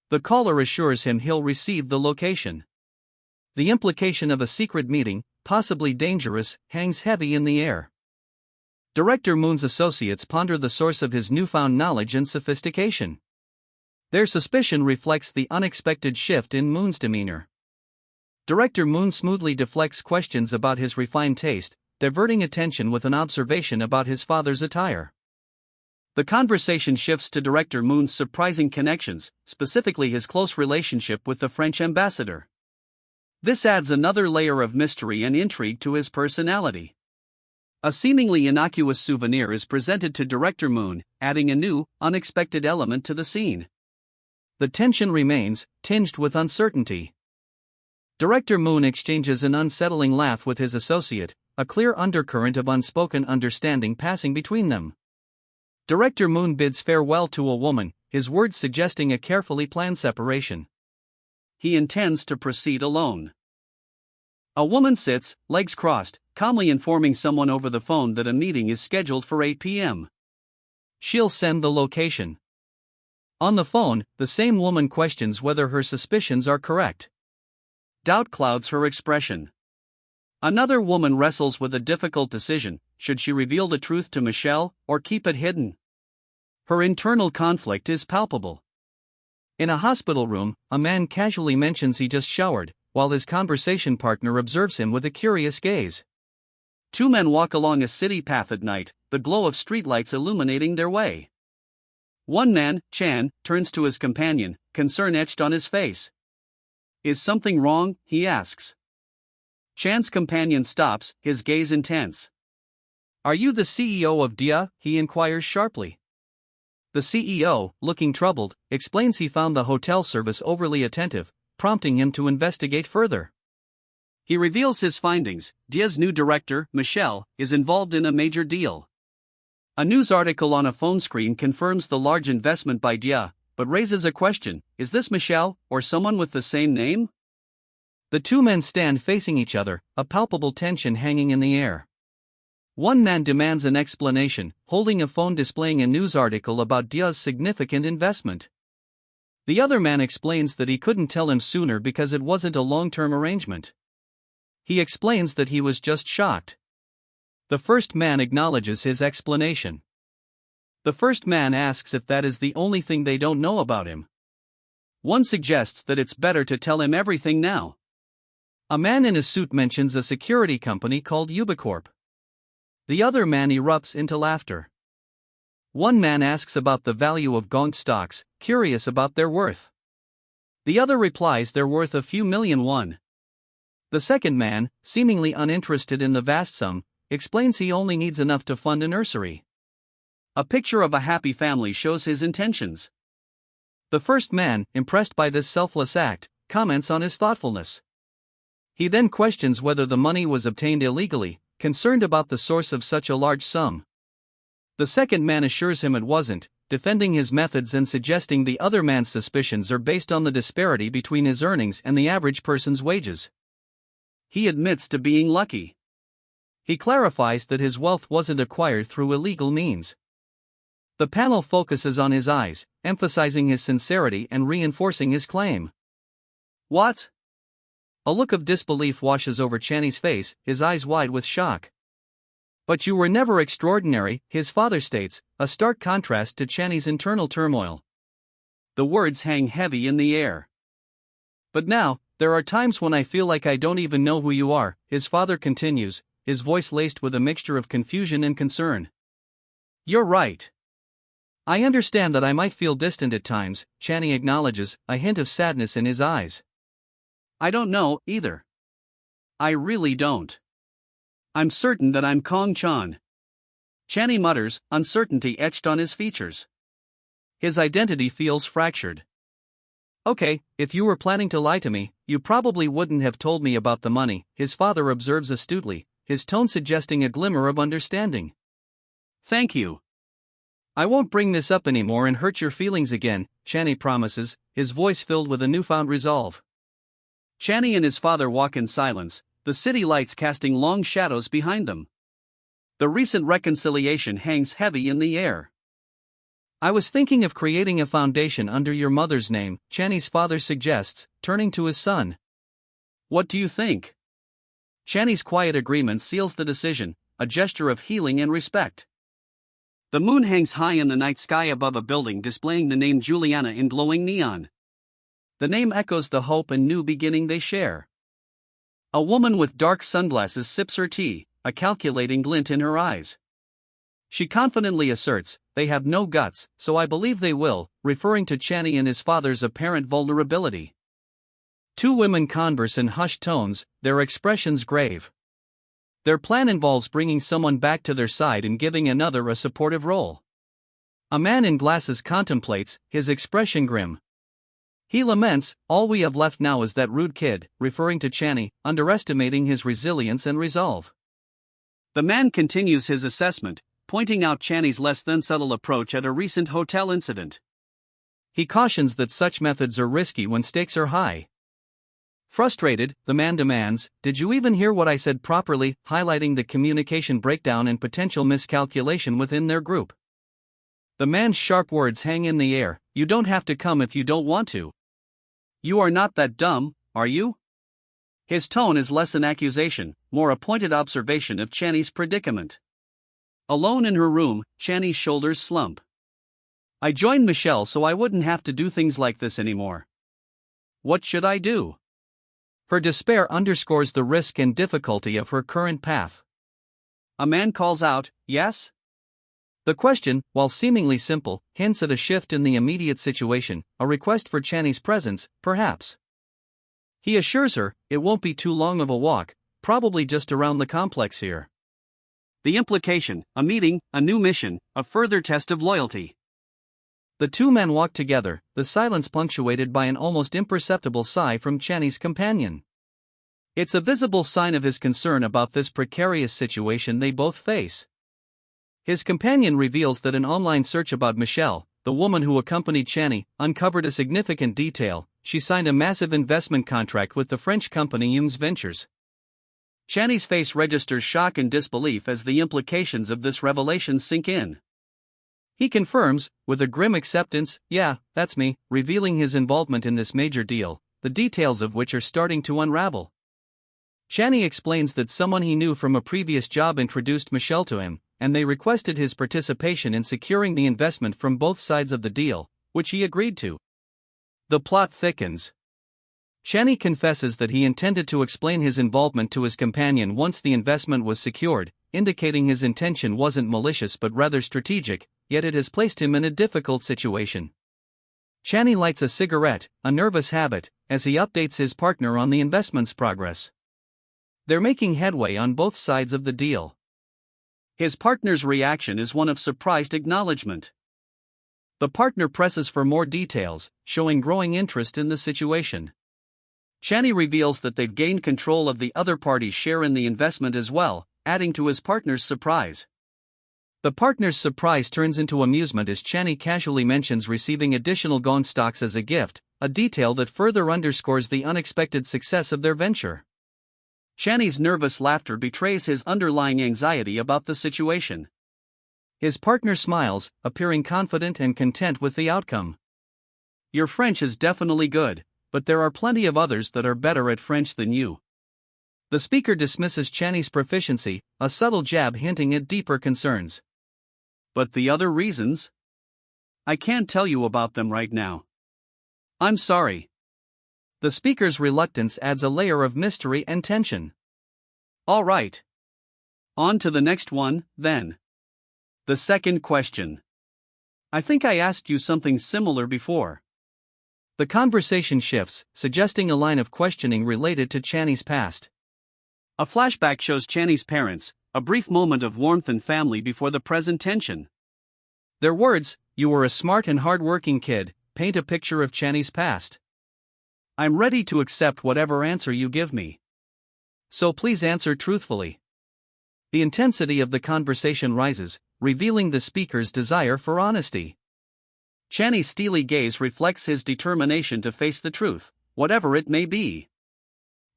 The caller assures him he'll receive the location. The implication of a secret meeting, possibly dangerous, hangs heavy in the air. Director Moon's associates ponder the source of his newfound knowledge and sophistication. Their suspicion reflects the unexpected shift in Moon's demeanor. Director Moon smoothly deflects questions about his refined taste, diverting attention with an observation about his father's attire. The conversation shifts to Director Moon's surprising connections, specifically his close relationship with the French ambassador. This adds another layer of mystery and intrigue to his personality. A seemingly innocuous souvenir is presented to Director Moon, adding a new, unexpected element to the scene. The tension remains, tinged with uncertainty. Director Moon exchanges an unsettling laugh with his associate, a clear undercurrent of unspoken understanding passing between them. Director Moon bids farewell to a woman, his words suggesting a carefully planned separation. He intends to proceed alone. A woman sits, legs crossed, calmly informing someone over the phone that a meeting is scheduled for 8 p.m. She'll send the location. On the phone, the same woman questions whether her suspicions are correct. Doubt clouds her expression. Another woman wrestles with a difficult decision: should she reveal the truth to Michelle, or keep it hidden? Her internal conflict is palpable. In a hospital room, a man casually mentions he just showered, while his conversation partner observes him with a curious gaze. Two men walk along a city path at night, the glow of streetlights illuminating their way. One man, Chan, turns to his companion, concern etched on his face. "Is something wrong?" he asks. Chan's companion stops, his gaze intense. "Are you the CEO of Dia?" he inquires sharply. The CEO, looking troubled, explains he found the hotel service overly attentive, prompting him to investigate further. He reveals his findings: Dia's new director, Michelle, is involved in a major deal. A news article on a phone screen confirms the large investment by Dia, but raises a question: is this Michelle, or someone with the same name? The two men stand facing each other, a palpable tension hanging in the air. One man demands an explanation, holding a phone displaying a news article about Dia's significant investment. The other man explains that he couldn't tell him sooner because it wasn't a long-term arrangement. He explains that he was just shocked. The first man acknowledges his explanation. The first man asks if that is the only thing they don't know about him. One suggests that it's better to tell him everything now. A man in a suit mentions a security company called Ubicorp. The other man erupts into laughter. One man asks about the value of Gong stocks, curious about their worth. The other replies they're worth a few million won. The second man, seemingly uninterested in the vast sum, explains he only needs enough to fund a nursery. A picture of a happy family shows his intentions. The first man, impressed by this selfless act, comments on his thoughtfulness. He then questions whether the money was obtained illegally, concerned about the source of such a large sum. The second man assures him it wasn't, defending his methods and suggesting the other man's suspicions are based on the disparity between his earnings and the average person's wages. He admits to being lucky. He clarifies that his wealth wasn't acquired through illegal means. The panel focuses on his eyes, emphasizing his sincerity and reinforcing his claim. "What?" A look of disbelief washes over Channy's face, his eyes wide with shock. "But you were never extraordinary," his father states, a stark contrast to Channy's internal turmoil. The words hang heavy in the air. "But now, there are times when I feel like I don't even know who you are," his father continues, his voice laced with a mixture of confusion and concern. "You're right. I understand that I might feel distant at times," Channy acknowledges, a hint of sadness in his eyes. "I don't know, either. I really don't. I'm certain that I'm Kong Chan." Channy mutters, uncertainty etched on his features. His identity feels fractured. "Okay, if you were planning to lie to me, you probably wouldn't have told me about the money," his father observes astutely, his tone suggesting a glimmer of understanding. "Thank you. I won't bring this up anymore and hurt your feelings again," Channy promises, his voice filled with a newfound resolve. Channy and his father walk in silence, the city lights casting long shadows behind them. The recent reconciliation hangs heavy in the air. "I was thinking of creating a foundation under your mother's name," Channy's father suggests, turning to his son. "What do you think?" Channy's quiet agreement seals the decision, a gesture of healing and respect. The moon hangs high in the night sky above a building displaying the name Juliana in glowing neon. The name echoes the hope and new beginning they share. A woman with dark sunglasses sips her tea, a calculating glint in her eyes. She confidently asserts, "They have no guts, so I believe they will," referring to Channy and his father's apparent vulnerability. Two women converse in hushed tones, their expressions grave. Their plan involves bringing someone back to their side and giving another a supportive role. A man in glasses contemplates, his expression grim. He laments, "All we have left now is that rude kid," referring to Channy, underestimating his resilience and resolve. The man continues his assessment, pointing out Channy's less than subtle approach at a recent hotel incident. He cautions that such methods are risky when stakes are high. Frustrated, the man demands, "Did you even hear what I said properly?" highlighting the communication breakdown and potential miscalculation within their group. The man's sharp words hang in the air, "You don't have to come if you don't want to. You are not that dumb, are you?" His tone is less an accusation, more a pointed observation of Channy's predicament. Alone in her room, Channy's shoulders slump. "I joined Michelle so I wouldn't have to do things like this anymore. What should I do?" Her despair underscores the risk and difficulty of her current path. A man calls out, "Yes?" The question, while seemingly simple, hints at a shift in the immediate situation, a request for Channy's presence, perhaps. He assures her, "It won't be too long of a walk, probably just around the complex here." The implication, a meeting, a new mission, a further test of loyalty. The two men walk together, the silence punctuated by an almost imperceptible sigh from Channy's companion. It's a visible sign of his concern about this precarious situation they both face. His companion reveals that an online search about Michelle, the woman who accompanied Channy, uncovered a significant detail: she signed a massive investment contract with the French company Jung's Ventures. Channy's face registers shock and disbelief as the implications of this revelation sink in. He confirms, with a grim acceptance, "Yeah, that's me," revealing his involvement in this major deal, the details of which are starting to unravel. Channy explains that someone he knew from a previous job introduced Michelle to him, and they requested his participation in securing the investment from both sides of the deal, which he agreed to. The plot thickens. Channy confesses that he intended to explain his involvement to his companion once the investment was secured, indicating his intention wasn't malicious but rather strategic, yet it has placed him in a difficult situation. Channy lights a cigarette, a nervous habit, as he updates his partner on the investment's progress. They're making headway on both sides of the deal. His partner's reaction is one of surprised acknowledgement. The partner presses for more details, showing growing interest in the situation. Channy reveals that they've gained control of the other party's share in the investment as well, adding to his partner's surprise. The partner's surprise turns into amusement as Channy casually mentions receiving additional Gone stocks as a gift, a detail that further underscores the unexpected success of their venture. Channy's nervous laughter betrays his underlying anxiety about the situation. His partner smiles, appearing confident and content with the outcome. "Your French is definitely good, but there are plenty of others that are better at French than you." The speaker dismisses Channy's proficiency, a subtle jab hinting at deeper concerns. "But the other reasons? I can't tell you about them right now. I'm sorry." The speaker's reluctance adds a layer of mystery and tension. "All right. On to the next one, then. The second question. I think I asked you something similar before." The conversation shifts, suggesting a line of questioning related to Channy's past. A flashback shows Channy's parents, a brief moment of warmth and family before the present tension. Their words, "You were a smart and hard-working kid," paint a picture of Channy's past. "I'm ready to accept whatever answer you give me. So please answer truthfully." The intensity of the conversation rises, revealing the speaker's desire for honesty. Channy's steely gaze reflects his determination to face the truth, whatever it may be.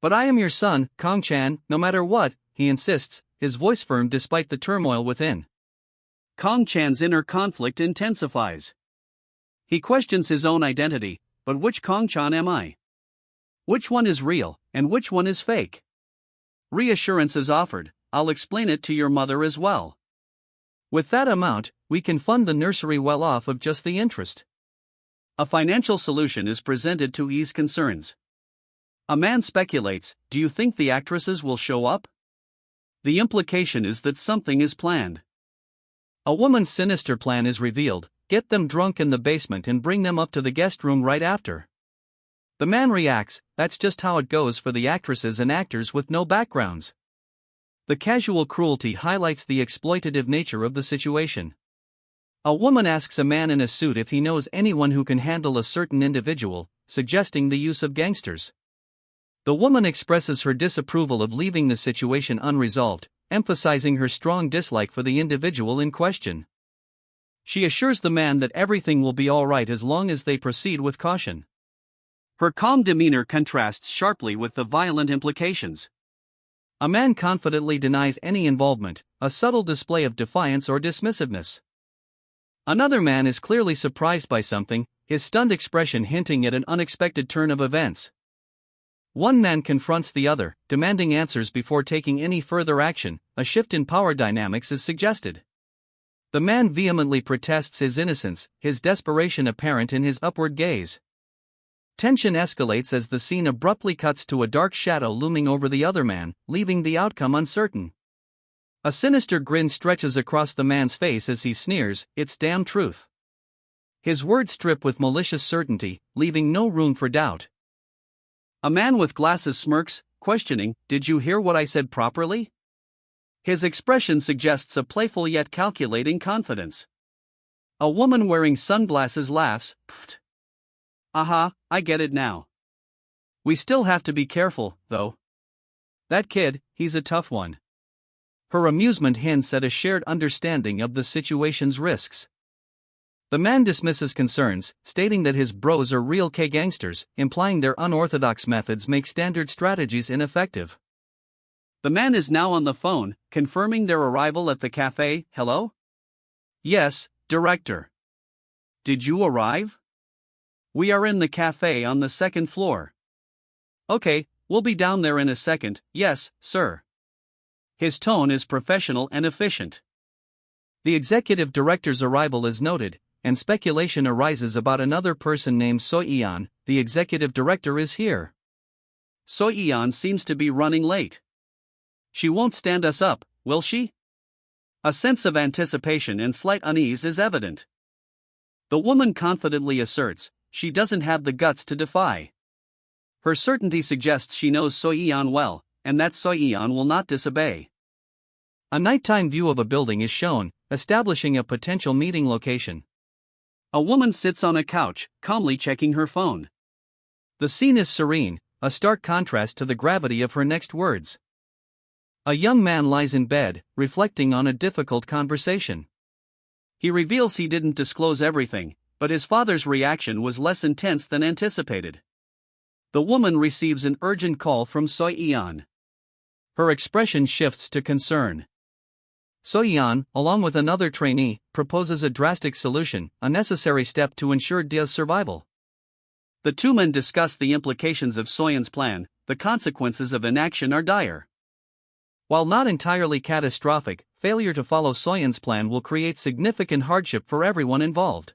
"But I am your son, Kong-chan, no matter what," he insists, his voice firm despite the turmoil within. Kong-chan's inner conflict intensifies. He questions his own identity, but which Kong-chan am I? Which one is real, and which one is fake? Reassurance is offered, "I'll explain it to your mother as well." With that amount, we can fund the nursery well off of just the interest. A financial solution is presented to ease concerns. A man speculates, do you think the actresses will show up? The implication is that something is planned. A woman's sinister plan is revealed, get them drunk in the basement and bring them up to the guest room right after. The man reacts, that's just how it goes for the actresses and actors with no backgrounds. The casual cruelty highlights the exploitative nature of the situation. A woman asks a man in a suit if he knows anyone who can handle a certain individual, suggesting the use of gangsters. The woman expresses her disapproval of leaving the situation unresolved, emphasizing her strong dislike for the individual in question. She assures the man that everything will be all right as long as they proceed with caution. Her calm demeanor contrasts sharply with the violent implications. A man confidently denies any involvement, a subtle display of defiance or dismissiveness. Another man is clearly surprised by something, his stunned expression hinting at an unexpected turn of events. One man confronts the other, demanding answers before taking any further action. A shift in power dynamics is suggested. The man vehemently protests his innocence, his desperation apparent in his upward gaze. Tension escalates as the scene abruptly cuts to a dark shadow looming over the other man, leaving the outcome uncertain. A sinister grin stretches across the man's face as he sneers, "It's damn truth." His words strip with malicious certainty, leaving no room for doubt. A man with glasses smirks, questioning, "Did you hear what I said properly?" His expression suggests a playful yet calculating confidence. A woman wearing sunglasses laughs, "Pfft. Aha, I get it now. We still have to be careful, though. That kid, he's a tough one." Her amusement hints at a shared understanding of the situation's risks. The man dismisses concerns, stating that his bros are real K-gangsters, implying their unorthodox methods make standard strategies ineffective. The man is now on the phone, confirming their arrival at the cafe. "Hello? Yes, director. Did you arrive? We are in the cafe on the second floor. Okay, we'll be down there in a second." "Yes, sir." His tone is professional and efficient. The executive director's arrival is noted, and speculation arises about another person named So-yeon. The executive director is here. So-yeon seems to be running late. She won't stand us up, will she? A sense of anticipation and slight unease is evident. The woman confidently asserts, she doesn't have the guts to defy. Her certainty suggests she knows So-yeon well, and that So-yeon will not disobey. A nighttime view of a building is shown, establishing a potential meeting location. A woman sits on a couch, calmly checking her phone. The scene is serene, a stark contrast to the gravity of her next words. A young man lies in bed, reflecting on a difficult conversation. He reveals he didn't disclose everything, but his father's reaction was less intense than anticipated. The woman receives an urgent call from So-yeon. Her expression shifts to concern. So-yeon, along with another trainee, proposes a drastic solution, a necessary step to ensure Dae's survival. The two men discuss the implications of So-yeon's plan. The consequences of inaction are dire. While not entirely catastrophic, failure to follow So-yeon's plan will create significant hardship for everyone involved.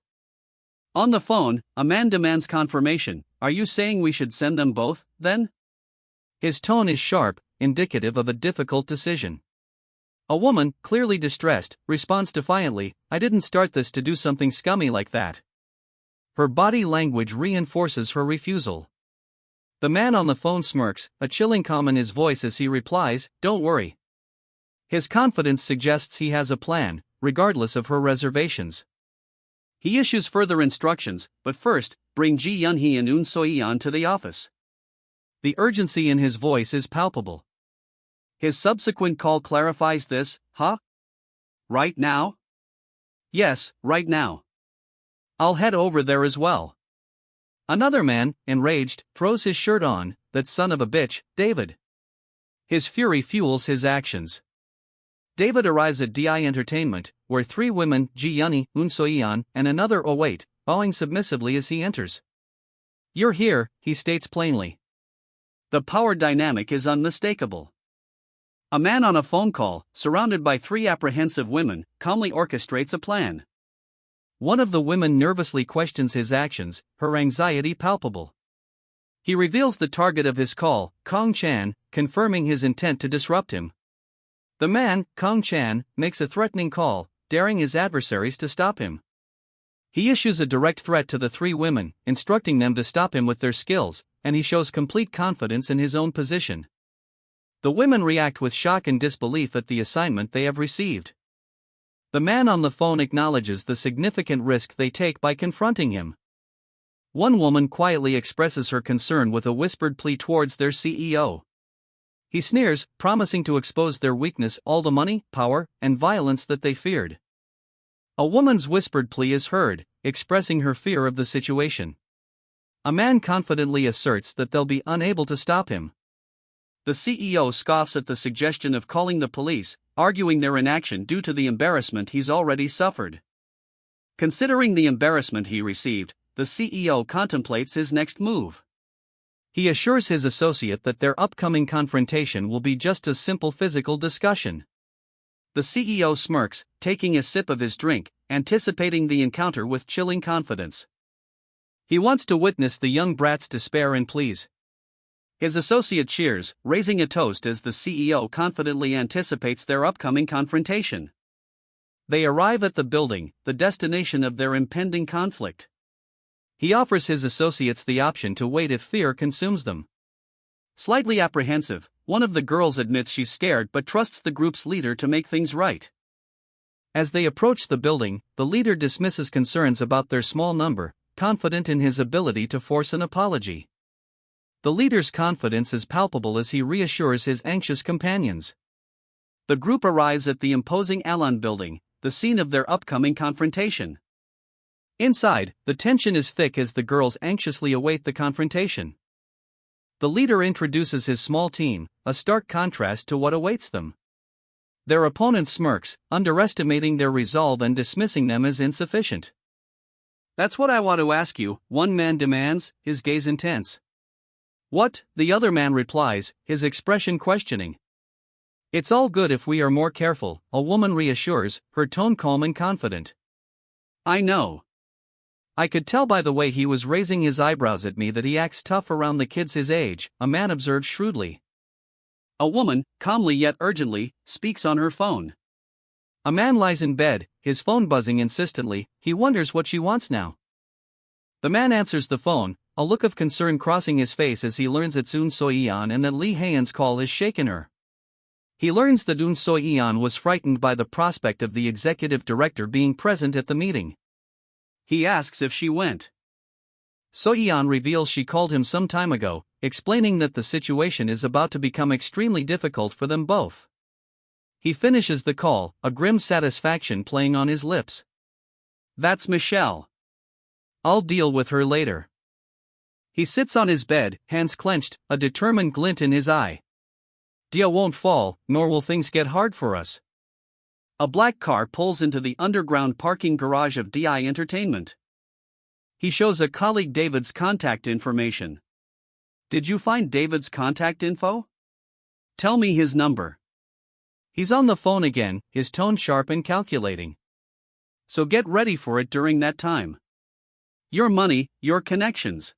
On the phone, a man demands confirmation. "Are you saying we should send them both, then?" His tone is sharp, indicative of a difficult decision. A woman, clearly distressed, responds defiantly, "I didn't start this to do something scummy like that." Her body language reinforces her refusal. The man on the phone smirks, a chilling calm in his voice as he replies, "Don't worry." His confidence suggests he has a plan, regardless of her reservations. He issues further instructions, but first, bring Ji Yun-hee and Eun So-yeon to the office. The urgency in his voice is palpable. His subsequent call clarifies this. "Huh? Right now?" "Yes, right now. I'll head over there as well." Another man, enraged, throws his shirt on, "That son of a bitch, David." His fury fuels his actions. David arrives at DI Entertainment, where three women, Ji Yun-hee, Eun So-yeon, and another await, bowing submissively as he enters. "You're here," he states plainly. The power dynamic is unmistakable. A man on a phone call, surrounded by three apprehensive women, calmly orchestrates a plan. One of the women nervously questions his actions, her anxiety palpable. He reveals the target of his call, Kong Chan, confirming his intent to disrupt him. The man, Kong Chan, makes a threatening call, daring his adversaries to stop him. He issues a direct threat to the three women, instructing them to stop him with their skills, and he shows complete confidence in his own position. The women react with shock and disbelief at the assignment they have received. The man on the phone acknowledges the significant risk they take by confronting him. One woman quietly expresses her concern with a whispered plea towards their CEO. He sneers, promising to expose their weakness, all the money, power, and violence that they feared. A woman's whispered plea is heard, expressing her fear of the situation. A man confidently asserts that they'll be unable to stop him. The CEO scoffs at the suggestion of calling the police, arguing their inaction due to the embarrassment he's already suffered. Considering the embarrassment he received, the CEO contemplates his next move. He assures his associate that their upcoming confrontation will be just a simple physical discussion. The CEO smirks, taking a sip of his drink, anticipating the encounter with chilling confidence. He wants to witness the young brat's despair and pleas. His associate cheers, raising a toast as the CEO confidently anticipates their upcoming confrontation. They arrive at the building, the destination of their impending conflict. He offers his associates the option to wait if fear consumes them. Slightly apprehensive, one of the girls admits she's scared but trusts the group's leader to make things right. As they approach the building, the leader dismisses concerns about their small number, confident in his ability to force an apology. The leader's confidence is palpable as he reassures his anxious companions. The group arrives at the imposing Alon building, the scene of their upcoming confrontation. Inside, the tension is thick as the girls anxiously await the confrontation. The leader introduces his small team, a stark contrast to what awaits them. Their opponent smirks, underestimating their resolve and dismissing them as insufficient. "That's what I want to ask you," one man demands, his gaze intense. "What?" the other man replies, his expression questioning. "It's all good if we are more careful," a woman reassures, her tone calm and confident. "I know. I could tell by the way he was raising his eyebrows at me that he acts tough around the kids his age," a man observes shrewdly. A woman, calmly yet urgently, speaks on her phone. A man lies in bed, his phone buzzing insistently. He wonders what she wants now. The man answers the phone, a look of concern crossing his face as he learns it's Eun So-yeon and that Lee Hae-in's call has shaken her. He learns that Eun So-yeon was frightened by the prospect of the executive director being present at the meeting. He asks if she went. So-yeon reveals she called him some time ago, explaining that the situation is about to become extremely difficult for them both. He finishes the call, a grim satisfaction playing on his lips. "That's Michelle. I'll deal with her later." He sits on his bed, hands clenched, a determined glint in his eye. "Dia won't fall, nor will things get hard for us." A black car pulls into the underground parking garage of DI Entertainment. He shows a colleague David's contact information. "Did you find David's contact info? Tell me his number." He's on the phone again, his tone sharp and calculating. "So get ready for it during that time. Your money, your connections."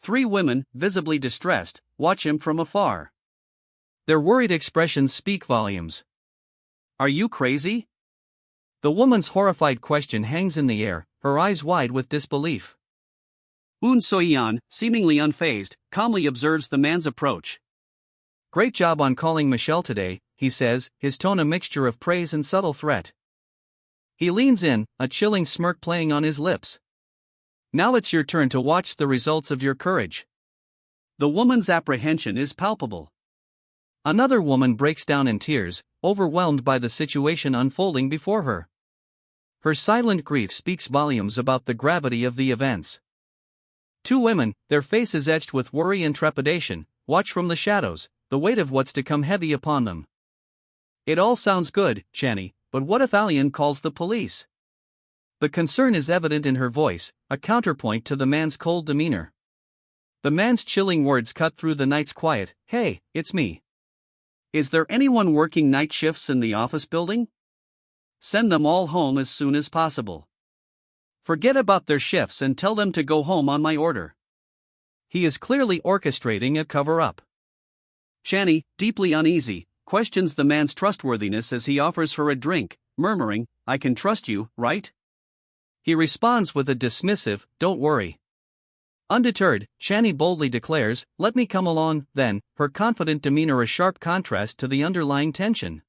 Three women, visibly distressed, watch him from afar. Their worried expressions speak volumes. "Are you crazy?" The woman's horrified question hangs in the air, her eyes wide with disbelief. Eun So-yeon, seemingly unfazed, calmly observes the man's approach. "Great job on calling Michelle today," he says, his tone a mixture of praise and subtle threat. He leans in, a chilling smirk playing on his lips. "Now it's your turn to watch the results of your courage." The woman's apprehension is palpable. Another woman breaks down in tears, overwhelmed by the situation unfolding before her. Her silent grief speaks volumes about the gravity of the events. Two women, their faces etched with worry and trepidation, watch from the shadows, the weight of what's to come heavy upon them. "It all sounds good, Channy, but what if Alian calls the police?" The concern is evident in her voice, a counterpoint to the man's cold demeanor. The man's chilling words cut through the night's quiet. "Hey, it's me. Is there anyone working night shifts in the office building? Send them all home as soon as possible. Forget about their shifts and tell them to go home on my order. He is clearly orchestrating a cover-up. Chani, deeply uneasy, questions the man's trustworthiness as he offers her a drink, murmuring, "I can trust you, right?" He responds with a dismissive, "Don't worry." Undeterred, Chani boldly declares, "Let me come along, then," her confident demeanor a sharp contrast to the underlying tension.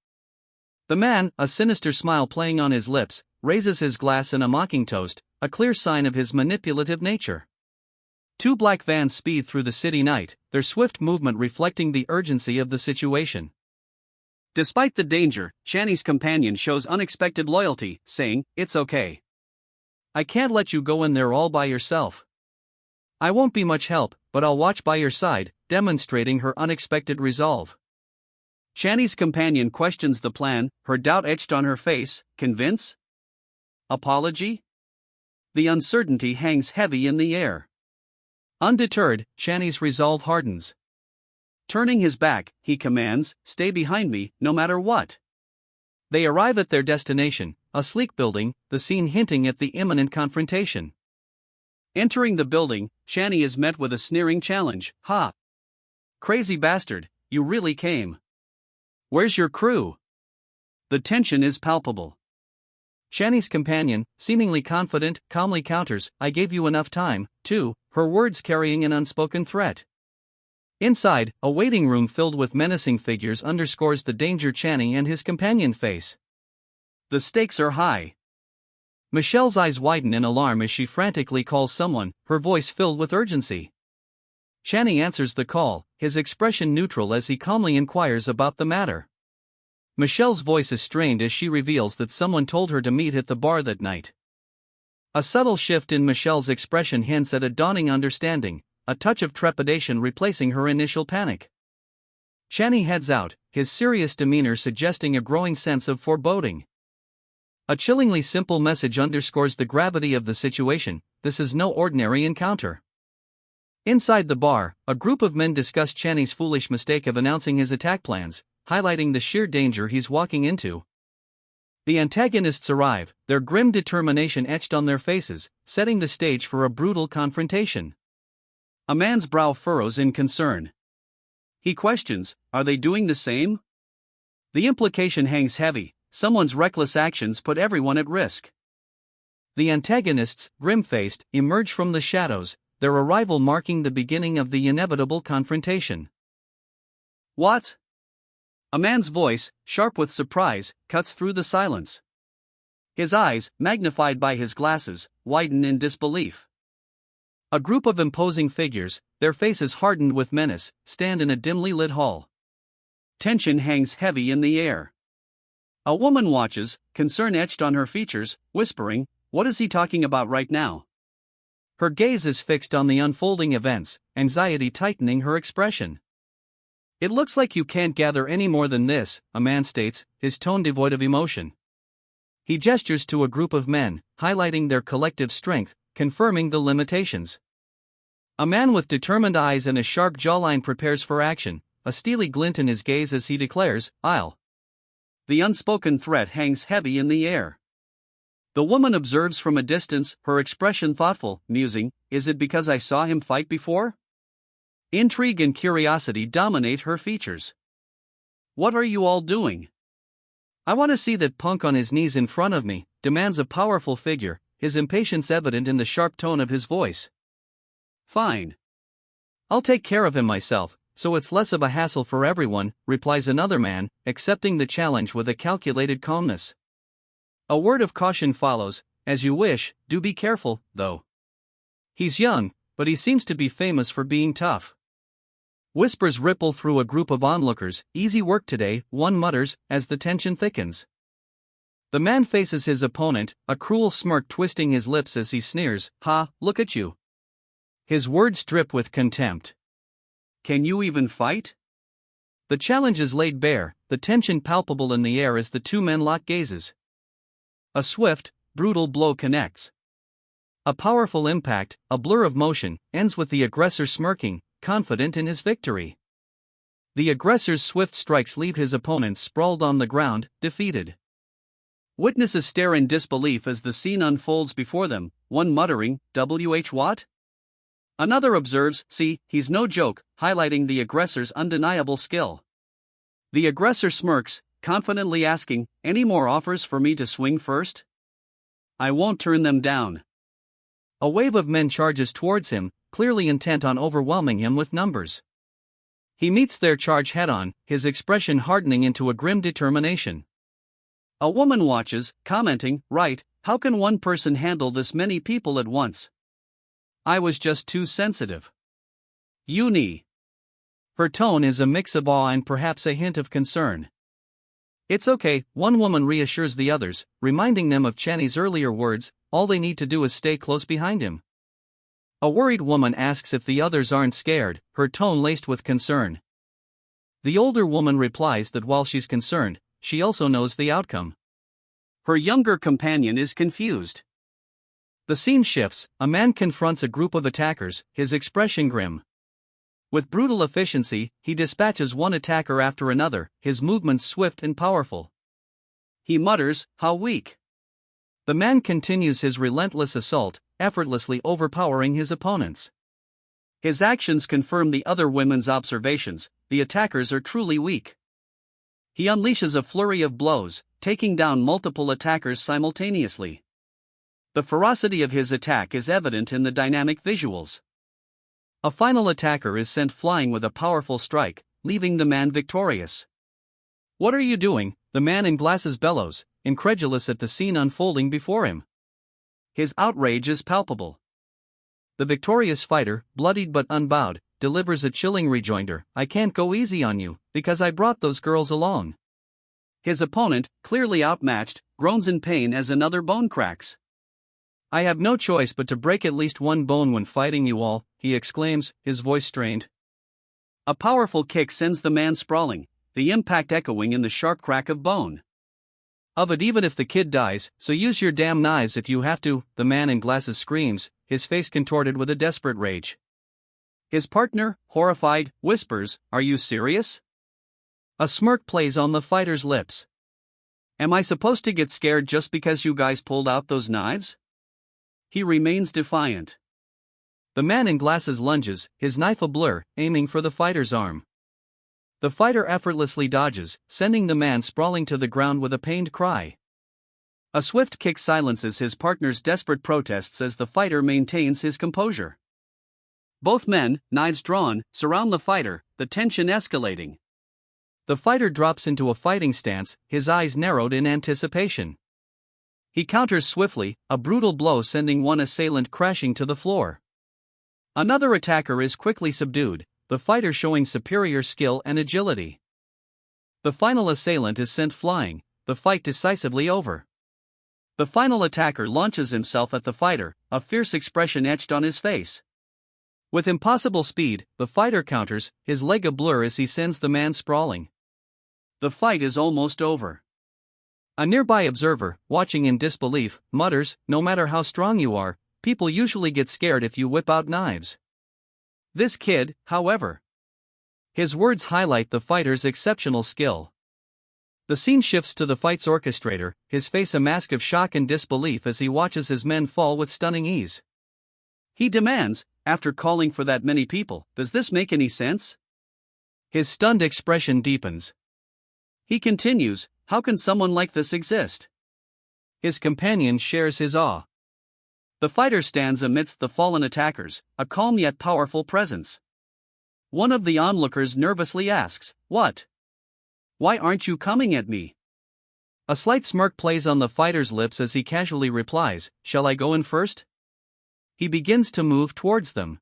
The man, a sinister smile playing on his lips, raises his glass in a mocking toast, a clear sign of his manipulative nature. Two black vans speed through the city night, their swift movement reflecting the urgency of the situation. Despite the danger, Chani's companion shows unexpected loyalty, saying, "It's okay. I can't let you go in there all by yourself. I won't be much help, but I'll watch by your side," demonstrating her unexpected resolve. Chani's companion questions the plan, her doubt etched on her face. Convince? Apology? The uncertainty hangs heavy in the air. Undeterred, Chani's resolve hardens. Turning his back, he commands, "Stay behind me, no matter what." They arrive at their destination, a sleek building, the scene hinting at the imminent confrontation. Entering the building, Chani is met with a sneering challenge. "Ha! Crazy bastard, you really came. Where's your crew?" The tension is palpable. Chani's companion, seemingly confident, calmly counters, "I gave you enough time, too," her words carrying an unspoken threat. Inside, a waiting room filled with menacing figures underscores the danger Chani and his companion face. The stakes are high. Michelle's eyes widen in alarm as she frantically calls someone, her voice filled with urgency. Chani answers the call, his expression neutral as he calmly inquires about the matter. Michelle's voice is strained as she reveals that someone told her to meet at the bar that night. A subtle shift in Michelle's expression hints at a dawning understanding, a touch of trepidation replacing her initial panic. Chani heads out, his serious demeanor suggesting a growing sense of foreboding. A chillingly simple message underscores the gravity of the situation: this is no ordinary encounter. Inside the bar, a group of men discuss Chani's foolish mistake of announcing his attack plans, highlighting the sheer danger he's walking into. The antagonists arrive, their grim determination etched on their faces, setting the stage for a brutal confrontation. A man's brow furrows in concern. He questions, "Are they doing the same?" The implication hangs heavy: someone's reckless actions put everyone at risk. The antagonists, grim-faced, emerge from the shadows, their arrival marking the beginning of the inevitable confrontation. "What?" A man's voice, sharp with surprise, cuts through the silence. His eyes, magnified by his glasses, widen in disbelief. A group of imposing figures, their faces hardened with menace, stand in a dimly lit hall. Tension hangs heavy in the air. A woman watches, concern etched on her features, whispering, "What is he talking about right now?" Her gaze is fixed on the unfolding events, anxiety tightening her expression. "It looks like you can't gather any more than this," a man states, his tone devoid of emotion. He gestures to a group of men, highlighting their collective strength, confirming the limitations. A man with determined eyes and a sharp jawline prepares for action, a steely glint in his gaze as he declares, "I'll." The unspoken threat hangs heavy in the air. The woman observes from a distance, her expression thoughtful, musing, "Is it because I saw him fight before?" Intrigue and curiosity dominate her features. "What are you all doing?" "I want to see that punk on his knees in front of me," demands a powerful figure, his impatience evident in the sharp tone of his voice. "Fine. I'll take care of him myself, so it's less of a hassle for everyone," replies another man, accepting the challenge with a calculated calmness. A word of caution follows, "As you wish, do be careful, though. He's young, but he seems to be famous for being tough." Whispers ripple through a group of onlookers. "Easy work today," one mutters, as the tension thickens. The man faces his opponent, a cruel smirk twisting his lips as he sneers, "Ha, look at you." His words drip with contempt. "Can you even fight?" The challenge is laid bare, the tension palpable in the air as the two men lock gazes. A swift, brutal blow connects. A powerful impact, a blur of motion, ends with the aggressor smirking, confident in his victory. The aggressor's swift strikes leave his opponents sprawled on the ground, defeated. Witnesses stare in disbelief as the scene unfolds before them, one muttering, "WH what?" Another observes, "See, he's no joke," highlighting the aggressor's undeniable skill. The aggressor smirks, confidently asking, "Any more offers for me to swing first? I won't turn them down." A wave of men charges towards him, clearly intent on overwhelming him with numbers. He meets their charge head-on, his expression hardening into a grim determination. A woman watches, commenting, "Right, how can one person handle this many people at once? I was just too sensitive." Uni. Her tone is a mix of awe and perhaps a hint of concern. "It's okay," one woman reassures the others, reminding them of Channy's earlier words, "All they need to do is stay close behind him." A worried woman asks if the others aren't scared, her tone laced with concern. The older woman replies that while she's concerned, she also knows the outcome. Her younger companion is confused. The scene shifts, a man confronts a group of attackers, his expression grim. With brutal efficiency, he dispatches one attacker after another, his movements swift and powerful. He mutters, "How weak." The man continues his relentless assault, effortlessly overpowering his opponents. His actions confirm the other women's observations, the attackers are truly weak. He unleashes a flurry of blows, taking down multiple attackers simultaneously. The ferocity of his attack is evident in the dynamic visuals. A final attacker is sent flying with a powerful strike, leaving the man victorious. "What are you doing?" the man in glasses bellows, incredulous at the scene unfolding before him. His outrage is palpable. The victorious fighter, bloodied but unbowed, delivers a chilling rejoinder, "I can't go easy on you, because I brought those girls along." His opponent, clearly outmatched, groans in pain as another bone cracks. "I have no choice but to break at least one bone when fighting you all," he exclaims, his voice strained. A powerful kick sends the man sprawling, the impact echoing in the sharp crack of bone. "Of it even if the kid dies, so use your damn knives if you have to," the man in glasses screams, his face contorted with a desperate rage. His partner, horrified, whispers, "Are you serious?" A smirk plays on the fighter's lips. "Am I supposed to get scared just because you guys pulled out those knives?" He remains defiant. The man in glasses lunges, his knife a blur, aiming for the fighter's arm. The fighter effortlessly dodges, sending the man sprawling to the ground with a pained cry. A swift kick silences his partner's desperate protests as the fighter maintains his composure. Both men, knives drawn, surround the fighter, the tension escalating. The fighter drops into a fighting stance, his eyes narrowed in anticipation. He counters swiftly, a brutal blow sending one assailant crashing to the floor. Another attacker is quickly subdued, the fighter showing superior skill and agility. The final assailant is sent flying, the fight decisively over. The final attacker launches himself at the fighter, a fierce expression etched on his face. With impossible speed, the fighter counters, his leg a blur as he sends the man sprawling. The fight is almost over. A nearby observer, watching in disbelief, mutters, "No matter how strong you are, people usually get scared if you whip out knives. This kid, however." His words highlight the fighter's exceptional skill. The scene shifts to the fight's orchestrator, his face a mask of shock and disbelief as he watches his men fall with stunning ease. He demands, after calling for that many people, "Does this make any sense?" His stunned expression deepens. He continues, "How can someone like this exist?" His companion shares his awe. The fighter stands amidst the fallen attackers, a calm yet powerful presence. One of the onlookers nervously asks, "What? Why aren't you coming at me?" A slight smirk plays on the fighter's lips as he casually replies, "Shall I go in first?" He begins to move towards them.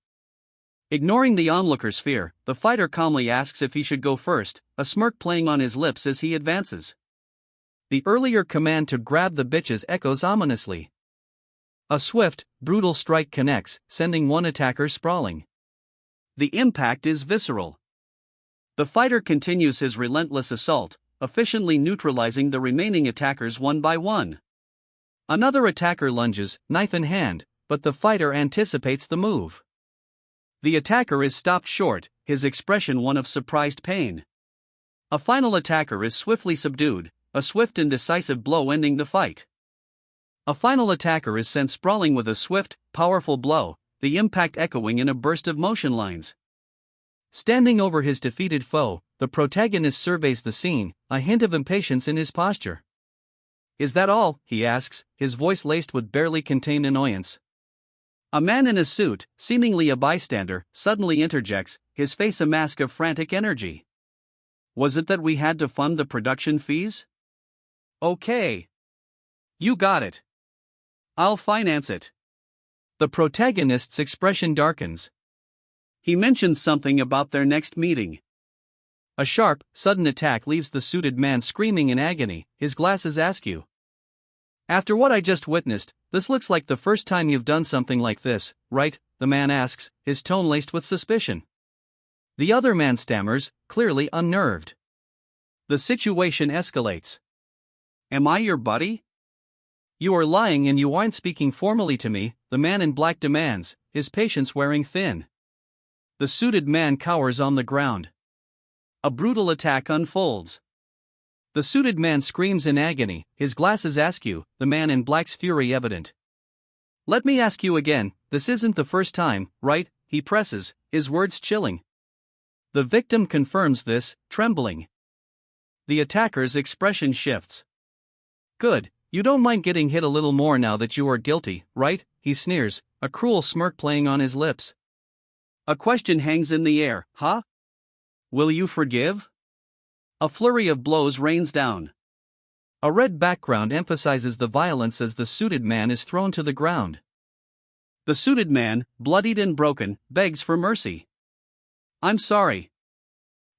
Ignoring the onlooker's fear, the fighter calmly asks if he should go first, a smirk playing on his lips as he advances. The earlier command to grab the bitches echoes ominously. A swift, brutal strike connects, sending one attacker sprawling. The impact is visceral. The fighter continues his relentless assault, efficiently neutralizing the remaining attackers one by one. Another attacker lunges, knife in hand, but the fighter anticipates the move. The attacker is stopped short, his expression one of surprised pain. A final attacker is swiftly subdued, a swift and decisive blow ending the fight. A final attacker is sent sprawling with a swift, powerful blow, the impact echoing in a burst of motion lines. Standing over his defeated foe, the protagonist surveys the scene, a hint of impatience in his posture. "Is that all?" he asks, his voice laced with barely contained annoyance. A man in a suit, seemingly a bystander, suddenly interjects, his face a mask of frantic energy. "Was it that we had to fund the production fees?" "Okay. You got it. I'll finance it." The protagonist's expression darkens. He mentions something about their next meeting. A sharp, sudden attack leaves the suited man screaming in agony, his glasses askew. "After what I just witnessed, this looks like the first time you've done something like this, right?" the man asks, his tone laced with suspicion. The other man stammers, clearly unnerved. The situation escalates. "Am I your buddy?" "You are lying and you aren't speaking formally to me," the man in black demands, his patience wearing thin. The suited man cowers on the ground. A brutal attack unfolds. The suited man screams in agony, his glasses askew, the man in black's fury evident. "Let me ask you again, this isn't the first time, right?" he presses, his words chilling. The victim confirms this, trembling. The attacker's expression shifts. "Good, you don't mind getting hit a little more now that you are guilty, right?" he sneers, a cruel smirk playing on his lips. A question hangs in the air, huh? Will you forgive? A flurry of blows rains down. A red background emphasizes the violence as the suited man is thrown to the ground. The suited man, bloodied and broken, begs for mercy. "I'm sorry.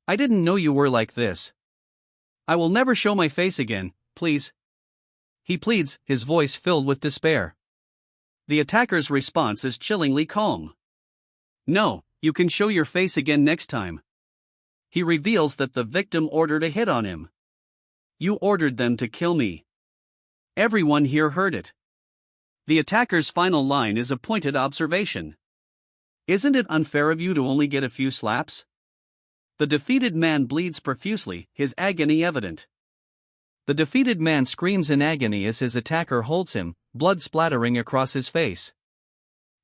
I didn't know you were like this. I will never show my face again, please." He pleads, his voice filled with despair. The attacker's response is chillingly calm. "No, you can show your face again next time." He reveals that the victim ordered a hit on him. "You ordered them to kill me." Everyone here heard it. The attacker's final line is a pointed observation. "Isn't it unfair of you to only get a few slaps?" The defeated man bleeds profusely, his agony evident. The defeated man screams in agony as his attacker holds him, blood splattering across his face.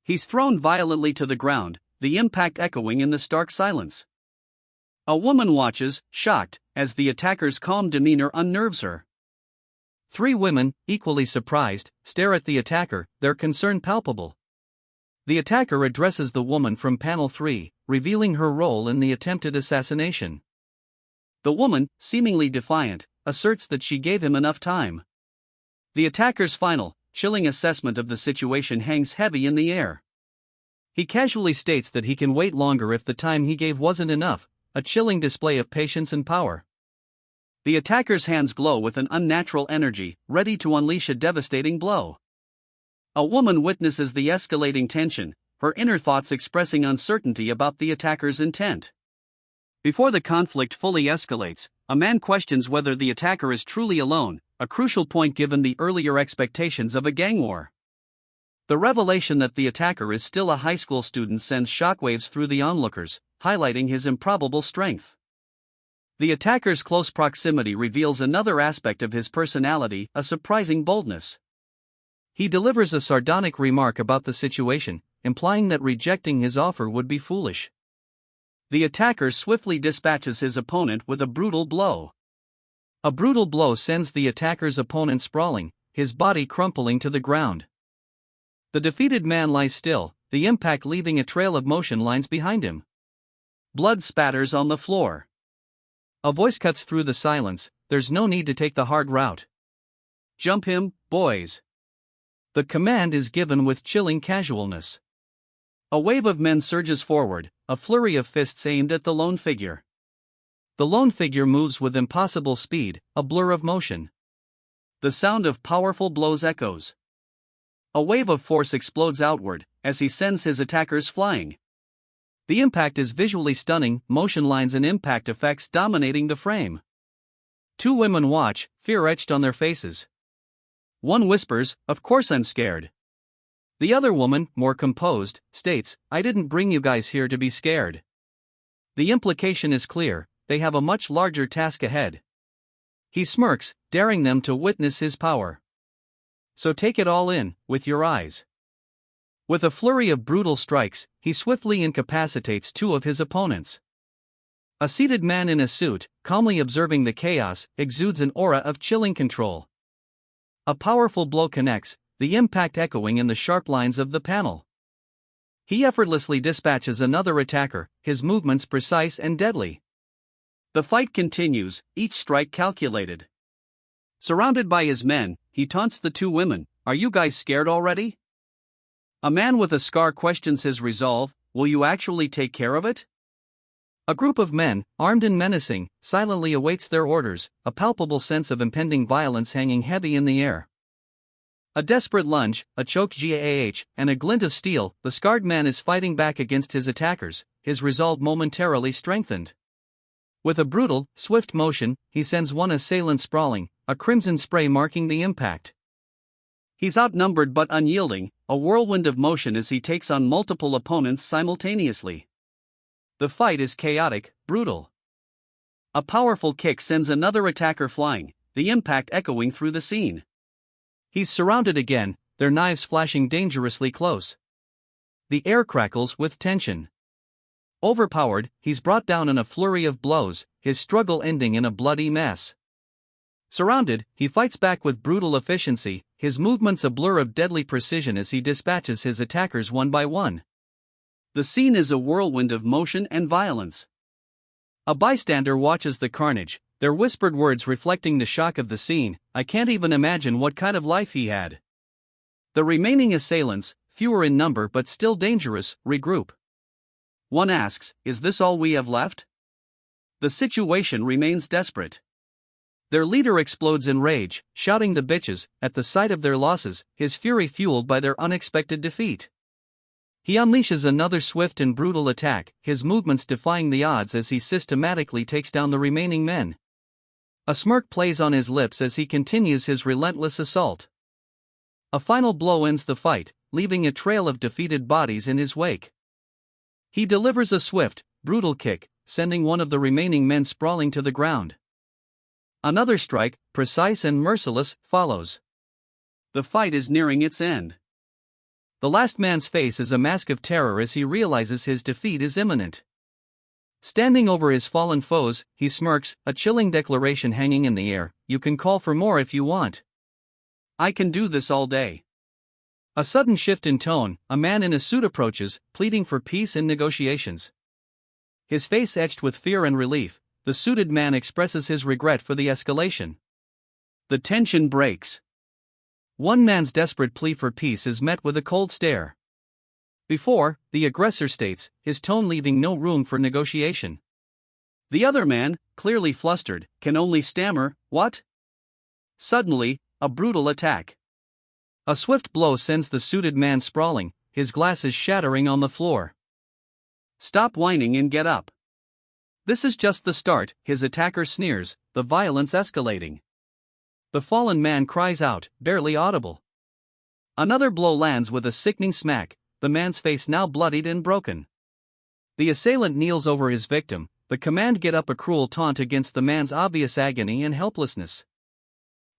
He's thrown violently to the ground, the impact echoing in the stark silence. A woman watches, shocked, as the attacker's calm demeanor unnerves her. Three women, equally surprised, stare at the attacker, their concern palpable. The attacker addresses the woman from panel 3, revealing her role in the attempted assassination. The woman, seemingly defiant, asserts that she gave him enough time. The attacker's final, chilling assessment of the situation hangs heavy in the air. He casually states that he can wait longer if the time he gave wasn't enough, a chilling display of patience and power. The attacker's hands glow with an unnatural energy, ready to unleash a devastating blow. A woman witnesses the escalating tension, her inner thoughts expressing uncertainty about the attacker's intent. Before the conflict fully escalates, a man questions whether the attacker is truly alone, a crucial point given the earlier expectations of a gang war. The revelation that the attacker is still a high school student sends shockwaves through the onlookers, highlighting his improbable strength. The attacker's close proximity reveals another aspect of his personality, a surprising boldness. He delivers a sardonic remark about the situation, implying that rejecting his offer would be foolish. The attacker swiftly dispatches his opponent with a brutal blow. A brutal blow sends the attacker's opponent sprawling, his body crumpling to the ground. The defeated man lies still, the impact leaving a trail of motion lines behind him. Blood spatters on the floor. A voice cuts through the silence, "There's no need to take the hard route. Jump him, boys." The command is given with chilling casualness. A wave of men surges forward, a flurry of fists aimed at the lone figure. The lone figure moves with impossible speed, a blur of motion. The sound of powerful blows echoes. A wave of force explodes outward, as he sends his attackers flying. The impact is visually stunning, motion lines and impact effects dominating the frame. Two women watch, fear etched on their faces. One whispers, "Of course I'm scared." The other woman, more composed, states, "I didn't bring you guys here to be scared." The implication is clear, they have a much larger task ahead. He smirks, daring them to witness his power. So take it all in, with your eyes. With a flurry of brutal strikes, he swiftly incapacitates two of his opponents. A seated man in a suit, calmly observing the chaos, exudes an aura of chilling control. A powerful blow connects, the impact echoing in the sharp lines of the panel. He effortlessly dispatches another attacker, his movements precise and deadly. The fight continues, each strike calculated. Surrounded by his men, he taunts the two women, "Are you guys scared already?" A man with a scar questions his resolve, "Will you actually take care of it?" A group of men, armed and menacing, silently awaits their orders, a palpable sense of impending violence hanging heavy in the air. A desperate lunge, a choke and a glint of steel, the scarred man is fighting back against his attackers, his resolve momentarily strengthened. With a brutal, swift motion, he sends one assailant sprawling, a crimson spray marking the impact. He's outnumbered but unyielding, a whirlwind of motion as he takes on multiple opponents simultaneously. The fight is chaotic, brutal. A powerful kick sends another attacker flying, the impact echoing through the scene. He's surrounded again, their knives flashing dangerously close. The air crackles with tension. Overpowered, he's brought down in a flurry of blows, his struggle ending in a bloody mess. Surrounded, he fights back with brutal efficiency, his movements a blur of deadly precision as he dispatches his attackers one by one. The scene is a whirlwind of motion and violence. A bystander watches the carnage, their whispered words reflecting the shock of the scene, "I can't even imagine what kind of life he had." The remaining assailants, fewer in number but still dangerous, regroup. One asks, "Is this all we have left?" The situation remains desperate. Their leader explodes in rage, shouting "the bitches," at the sight of their losses, his fury fueled by their unexpected defeat. He unleashes another swift and brutal attack, his movements defying the odds as he systematically takes down the remaining men. A smirk plays on his lips as he continues his relentless assault. A final blow ends the fight, leaving a trail of defeated bodies in his wake. He delivers a swift, brutal kick, sending one of the remaining men sprawling to the ground. Another strike, precise and merciless, follows. The fight is nearing its end. The last man's face is a mask of terror as he realizes his defeat is imminent. Standing over his fallen foes, he smirks, a chilling declaration hanging in the air, "You can call for more if you want. I can do this all day." A sudden shift in tone, a man in a suit approaches, pleading for peace and negotiations. His face etched with fear and relief, the suited man expresses his regret for the escalation. The tension breaks. One man's desperate plea for peace is met with a cold stare. Before, the aggressor states, his tone leaving no room for negotiation. The other man, clearly flustered, can only stammer, "What?" Suddenly, a brutal attack. A swift blow sends the suited man sprawling, his glasses shattering on the floor. "Stop whining and get up." This is just the start, his attacker sneers, the violence escalating. The fallen man cries out, barely audible. Another blow lands with a sickening smack, the man's face now bloodied and broken. The assailant kneels over his victim, the command "get up" a cruel taunt against the man's obvious agony and helplessness.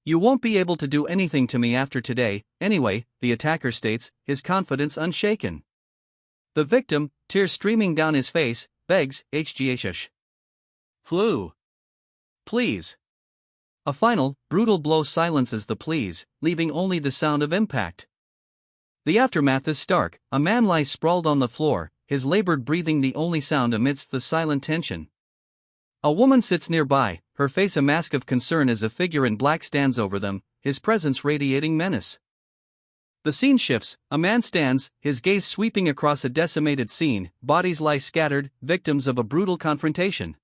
"You won't be able to do anything to me after today, anyway," the attacker states, his confidence unshaken. The victim, tears streaming down his face, begs, "Hgh. Flu. Please." A final, brutal blow silences the pleas, leaving only the sound of impact. The aftermath is stark, a man lies sprawled on the floor, his labored breathing the only sound amidst the silent tension. A woman sits nearby, her face a mask of concern as a figure in black stands over them, his presence radiating menace. The scene shifts, a man stands, his gaze sweeping across a decimated scene, bodies lie scattered, victims of a brutal confrontation.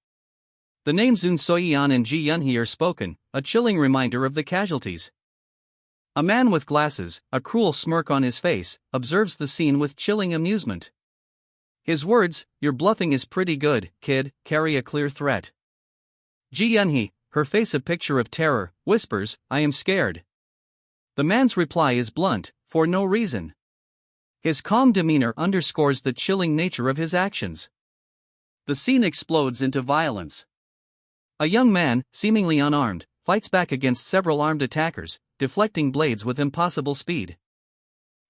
The names Eun Soyeon and Ji Yunhee are spoken, a chilling reminder of the casualties. A man with glasses, a cruel smirk on his face, observes the scene with chilling amusement. His words, "Your bluffing is pretty good, kid," carry a clear threat. Ji Yunhee, her face a picture of terror, whispers, "I am scared." The man's reply is blunt, for no reason. His calm demeanor underscores the chilling nature of his actions. The scene explodes into violence. A young man, seemingly unarmed, fights back against several armed attackers, deflecting blades with impossible speed.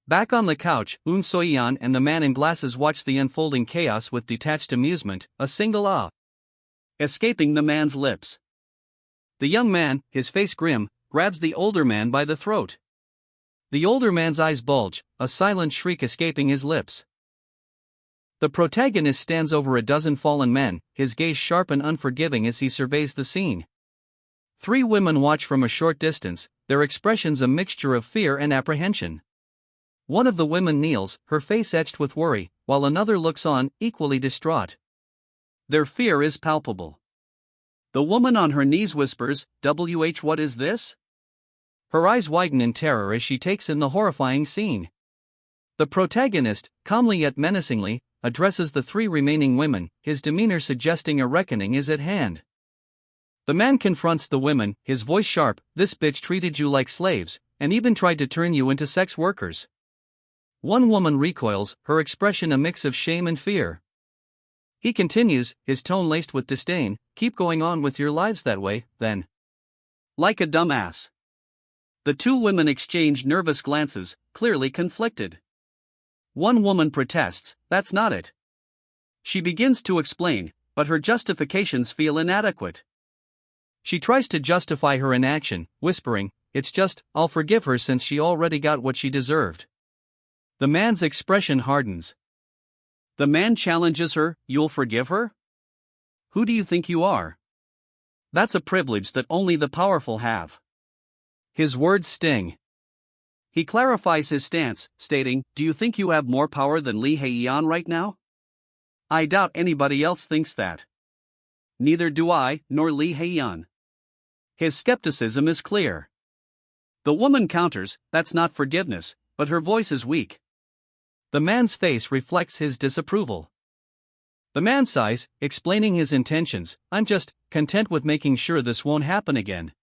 Back on the couch, Eun Soyeon and the man in glasses watch the unfolding chaos with detached amusement, a single ah escaping the man's lips. The young man, his face grim, grabs the older man by the throat. The older man's eyes bulge, a silent shriek escaping his lips. The protagonist stands over a dozen fallen men, his gaze sharp and unforgiving as he surveys the scene. 3 women watch from a short distance, their expressions a mixture of fear and apprehension. One of the women kneels, her face etched with worry, while another looks on, equally distraught. Their fear is palpable. The woman on her knees whispers, what is this? Her eyes widen in terror as she takes in the horrifying scene. The protagonist, calmly yet menacingly, addresses the 3 remaining women, his demeanor suggesting a reckoning is at hand. The man confronts the women, his voice sharp, "This bitch treated you like slaves, and even tried to turn you into sex workers." One woman recoils, her expression a mix of shame and fear. He continues, his tone laced with disdain, "Keep going on with your lives that way, then." Like a dumbass. The 2 women exchange nervous glances, clearly conflicted. One woman protests, "That's not it." She begins to explain, but her justifications feel inadequate. She tries to justify her inaction, whispering, "It's just, I'll forgive her since she already got what she deserved." The man's expression hardens. The man challenges her, "You'll forgive her? Who do you think you are? That's a privilege that only the powerful have." His words sting. He clarifies his stance, stating, "Do you think you have more power than Lee Hae-yeon right now? I doubt anybody else thinks that. Neither do I, nor Lee Hae-yeon." His skepticism is clear. The woman counters, "That's not forgiveness," but her voice is weak. The man's face reflects his disapproval. The man sighs, explaining his intentions, "I'm just content with making sure this won't happen again."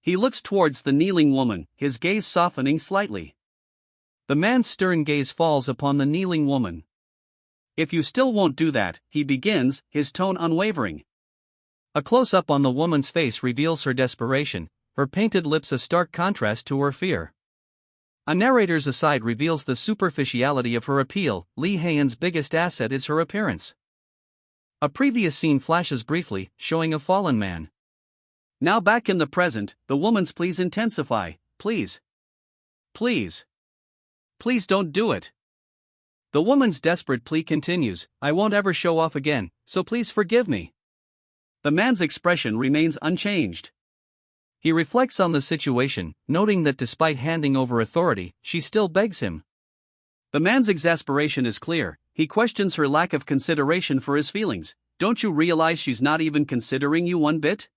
He looks towards the kneeling woman, his gaze softening slightly. The man's stern gaze falls upon the kneeling woman. "If you still won't do that," he begins, his tone unwavering. A close-up on the woman's face reveals her desperation, her painted lips a stark contrast to her fear. A narrator's aside reveals the superficiality of her appeal. Lee Hae-yeon's biggest asset is her appearance. A previous scene flashes briefly, showing a fallen man. Now back in the present, the woman's pleas intensify, "Please. Please. Please don't do it." The woman's desperate plea continues, "I won't ever show off again, so please forgive me." The man's expression remains unchanged. He reflects on the situation, noting that despite handing over authority, she still begs him. The man's exasperation is clear. He questions her lack of consideration for his feelings. "Don't you realize she's not even considering you one bit?"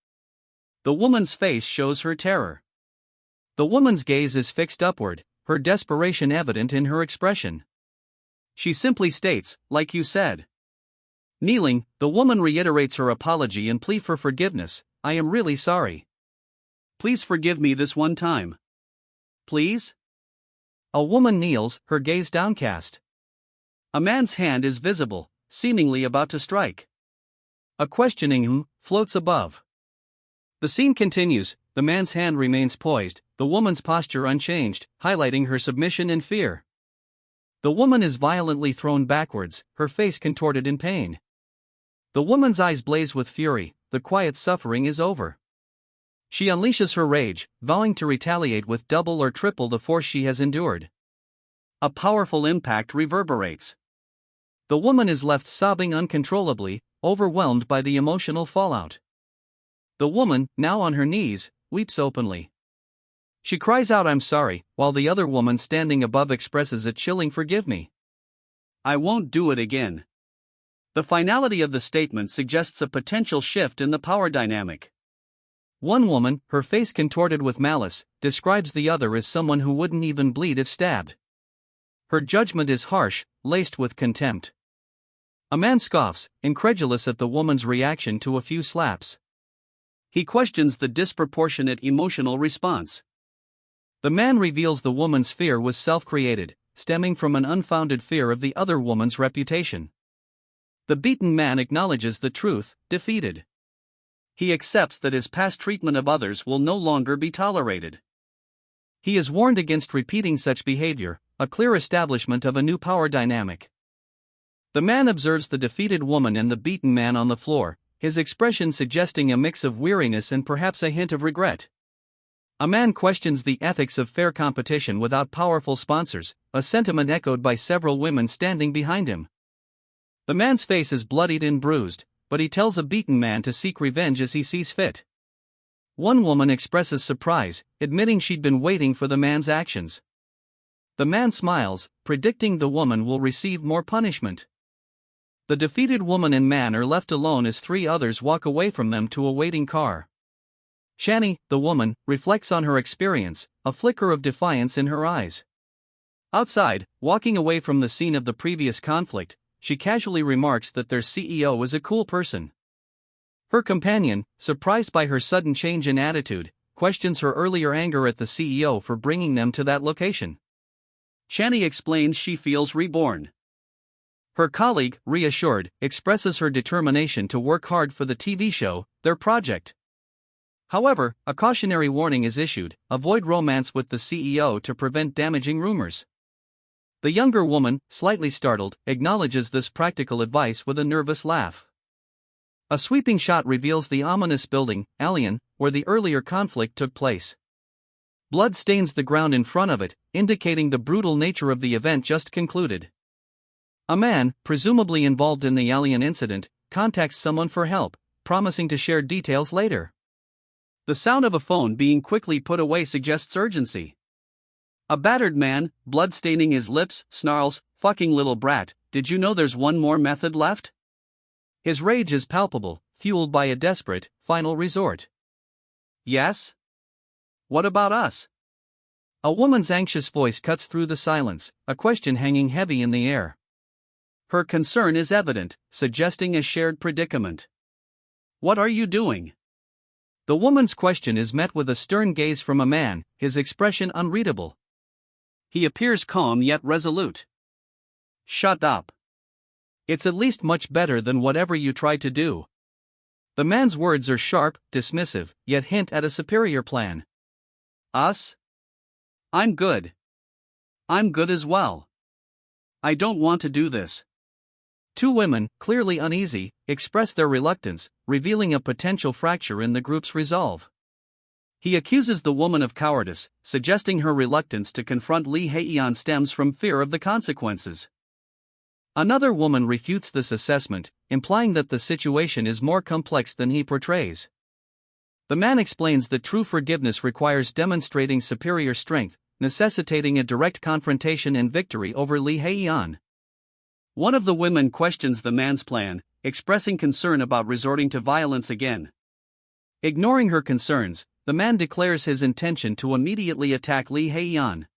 The woman's face shows her terror. The woman's gaze is fixed upward, her desperation evident in her expression. She simply states, "Like you said." Kneeling, the woman reiterates her apology and plea for forgiveness, "I am really sorry. Please forgive me this one time. Please?" A woman kneels, her gaze downcast. A man's hand is visible, seemingly about to strike. A questioning hum floats above. The scene continues, the man's hand remains poised, the woman's posture unchanged, highlighting her submission and fear. The woman is violently thrown backwards, her face contorted in pain. The woman's eyes blaze with fury, the quiet suffering is over. She unleashes her rage, vowing to retaliate with double or triple the force she has endured. A powerful impact reverberates. The woman is left sobbing uncontrollably, overwhelmed by the emotional fallout. The woman, now on her knees, weeps openly. She cries out, "I'm sorry," while the other woman standing above expresses a chilling "Forgive me. I won't do it again." The finality of the statement suggests a potential shift in the power dynamic. One woman, her face contorted with malice, describes the other as someone who wouldn't even bleed if stabbed. Her judgment is harsh, laced with contempt. A man scoffs, incredulous at the woman's reaction to a few slaps. He questions the disproportionate emotional response. The man reveals the woman's fear was self-created, stemming from an unfounded fear of the other woman's reputation. The beaten man acknowledges the truth, defeated. He accepts that his past treatment of others will no longer be tolerated. He is warned against repeating such behavior, a clear establishment of a new power dynamic. The man observes the defeated woman and the beaten man on the floor, his expression suggesting a mix of weariness and perhaps a hint of regret. A man questions the ethics of fair competition without powerful sponsors, a sentiment echoed by several women standing behind him. The man's face is bloodied and bruised, but he tells a beaten man to seek revenge as he sees fit. One woman expresses surprise, admitting she'd been waiting for the man's actions. The man smiles, predicting the woman will receive more punishment. The defeated woman and man are left alone as three others walk away from them to a waiting car. Shani, the woman, reflects on her experience, a flicker of defiance in her eyes. Outside, walking away from the scene of the previous conflict, she casually remarks that their CEO is a cool person. Her companion, surprised by her sudden change in attitude, questions her earlier anger at the CEO for bringing them to that location. Shani explains she feels reborn. Her colleague, reassured, expresses her determination to work hard for the TV show, their project. However, a cautionary warning is issued: avoid romance with the CEO to prevent damaging rumors. The younger woman, slightly startled, acknowledges this practical advice with a nervous laugh. A sweeping shot reveals the ominous building, Alien, where the earlier conflict took place. Blood stains the ground in front of it, indicating the brutal nature of the event just concluded. A man, presumably involved in the Alien incident, contacts someone for help, promising to share details later. The sound of a phone being quickly put away suggests urgency. A battered man, blood staining his lips, snarls, "Fucking little brat, did you know there's one more method left?" His rage is palpable, fueled by a desperate, final resort. Yes? What about us? A woman's anxious voice cuts through the silence, a question hanging heavy in the air. Her concern is evident, suggesting a shared predicament. What are you doing? The woman's question is met with a stern gaze from a man, his expression unreadable. He appears calm yet resolute. Shut up. It's at least much better than whatever you tried to do. The man's words are sharp, dismissive, yet hint at a superior plan. Us? I'm good. I'm good as well. I don't want to do this. Two women, clearly uneasy, express their reluctance, revealing a potential fracture in the group's resolve. He accuses the woman of cowardice, suggesting her reluctance to confront Lee Hae-yeon stems from fear of the consequences. Another woman refutes this assessment, implying that the situation is more complex than he portrays. The man explains that true forgiveness requires demonstrating superior strength, necessitating a direct confrontation and victory over Lee Hae-yeon. One of the women questions the man's plan, expressing concern about resorting to violence again. Ignoring her concerns, the man declares his intention to immediately attack Lee Hae-yeon.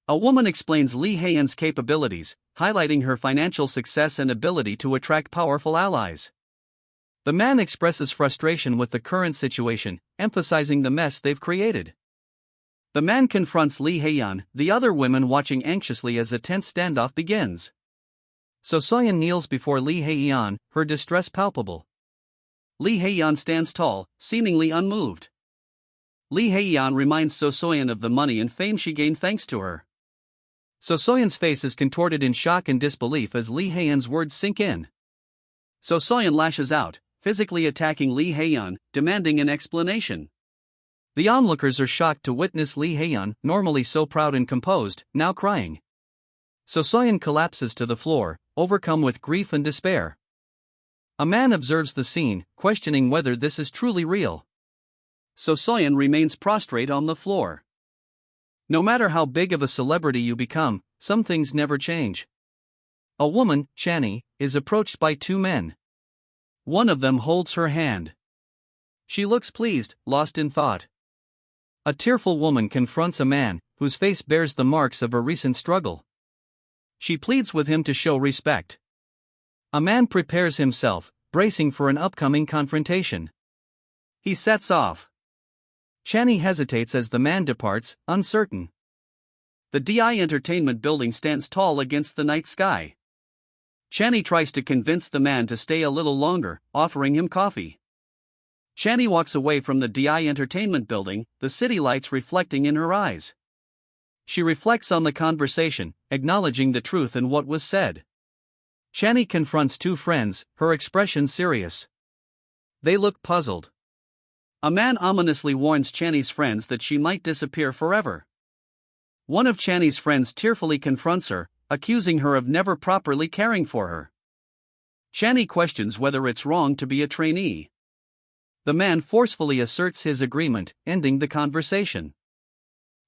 A woman explains Lee Hae-yeon's capabilities, highlighting her financial success and ability to attract powerful allies. The man expresses frustration with the current situation, emphasizing the mess they've created. The man confronts Lee Hae-yeon, the other women watching anxiously as a tense standoff begins. So Soyeon kneels before Lee Hae-yeon, her distress palpable. Lee Hae-yeon stands tall, seemingly unmoved. Lee Hae-yeon reminds So Soyeon of the money and fame she gained thanks to her. So Soyeon's face is contorted in shock and disbelief as Lee Hae-yeon's words sink in. So Soyeon lashes out, physically attacking Lee Hae-yeon, demanding an explanation. The onlookers are shocked to witness Lee Hae-yeon, normally so proud and composed, now crying. So Soyeon collapses to the floor, overcome with grief and despair. A man observes the scene, questioning whether this is truly real. So Soyeon remains prostrate on the floor. No matter how big of a celebrity you become, some things never change. A woman, Shani, is approached by two men. One of them holds her hand. She looks pleased, lost in thought. A tearful woman confronts a man, whose face bears the marks of a recent struggle. She pleads with him to show respect. A man prepares himself, bracing for an upcoming confrontation. He sets off. Shani hesitates as the man departs, uncertain. The DI Entertainment building stands tall against the night sky. Chani tries to convince the man to stay a little longer, offering him coffee. Chani walks away from the DI entertainment building, the city lights reflecting in her eyes. She reflects on the conversation, acknowledging the truth in what was said. Chani confronts two friends, her expression serious. They look puzzled. A man ominously warns Chani's friends that she might disappear forever. One of Chani's friends tearfully confronts her, accusing her of never properly caring for her. Chani questions whether it's wrong to be a trainee. The man forcefully asserts his agreement, ending the conversation.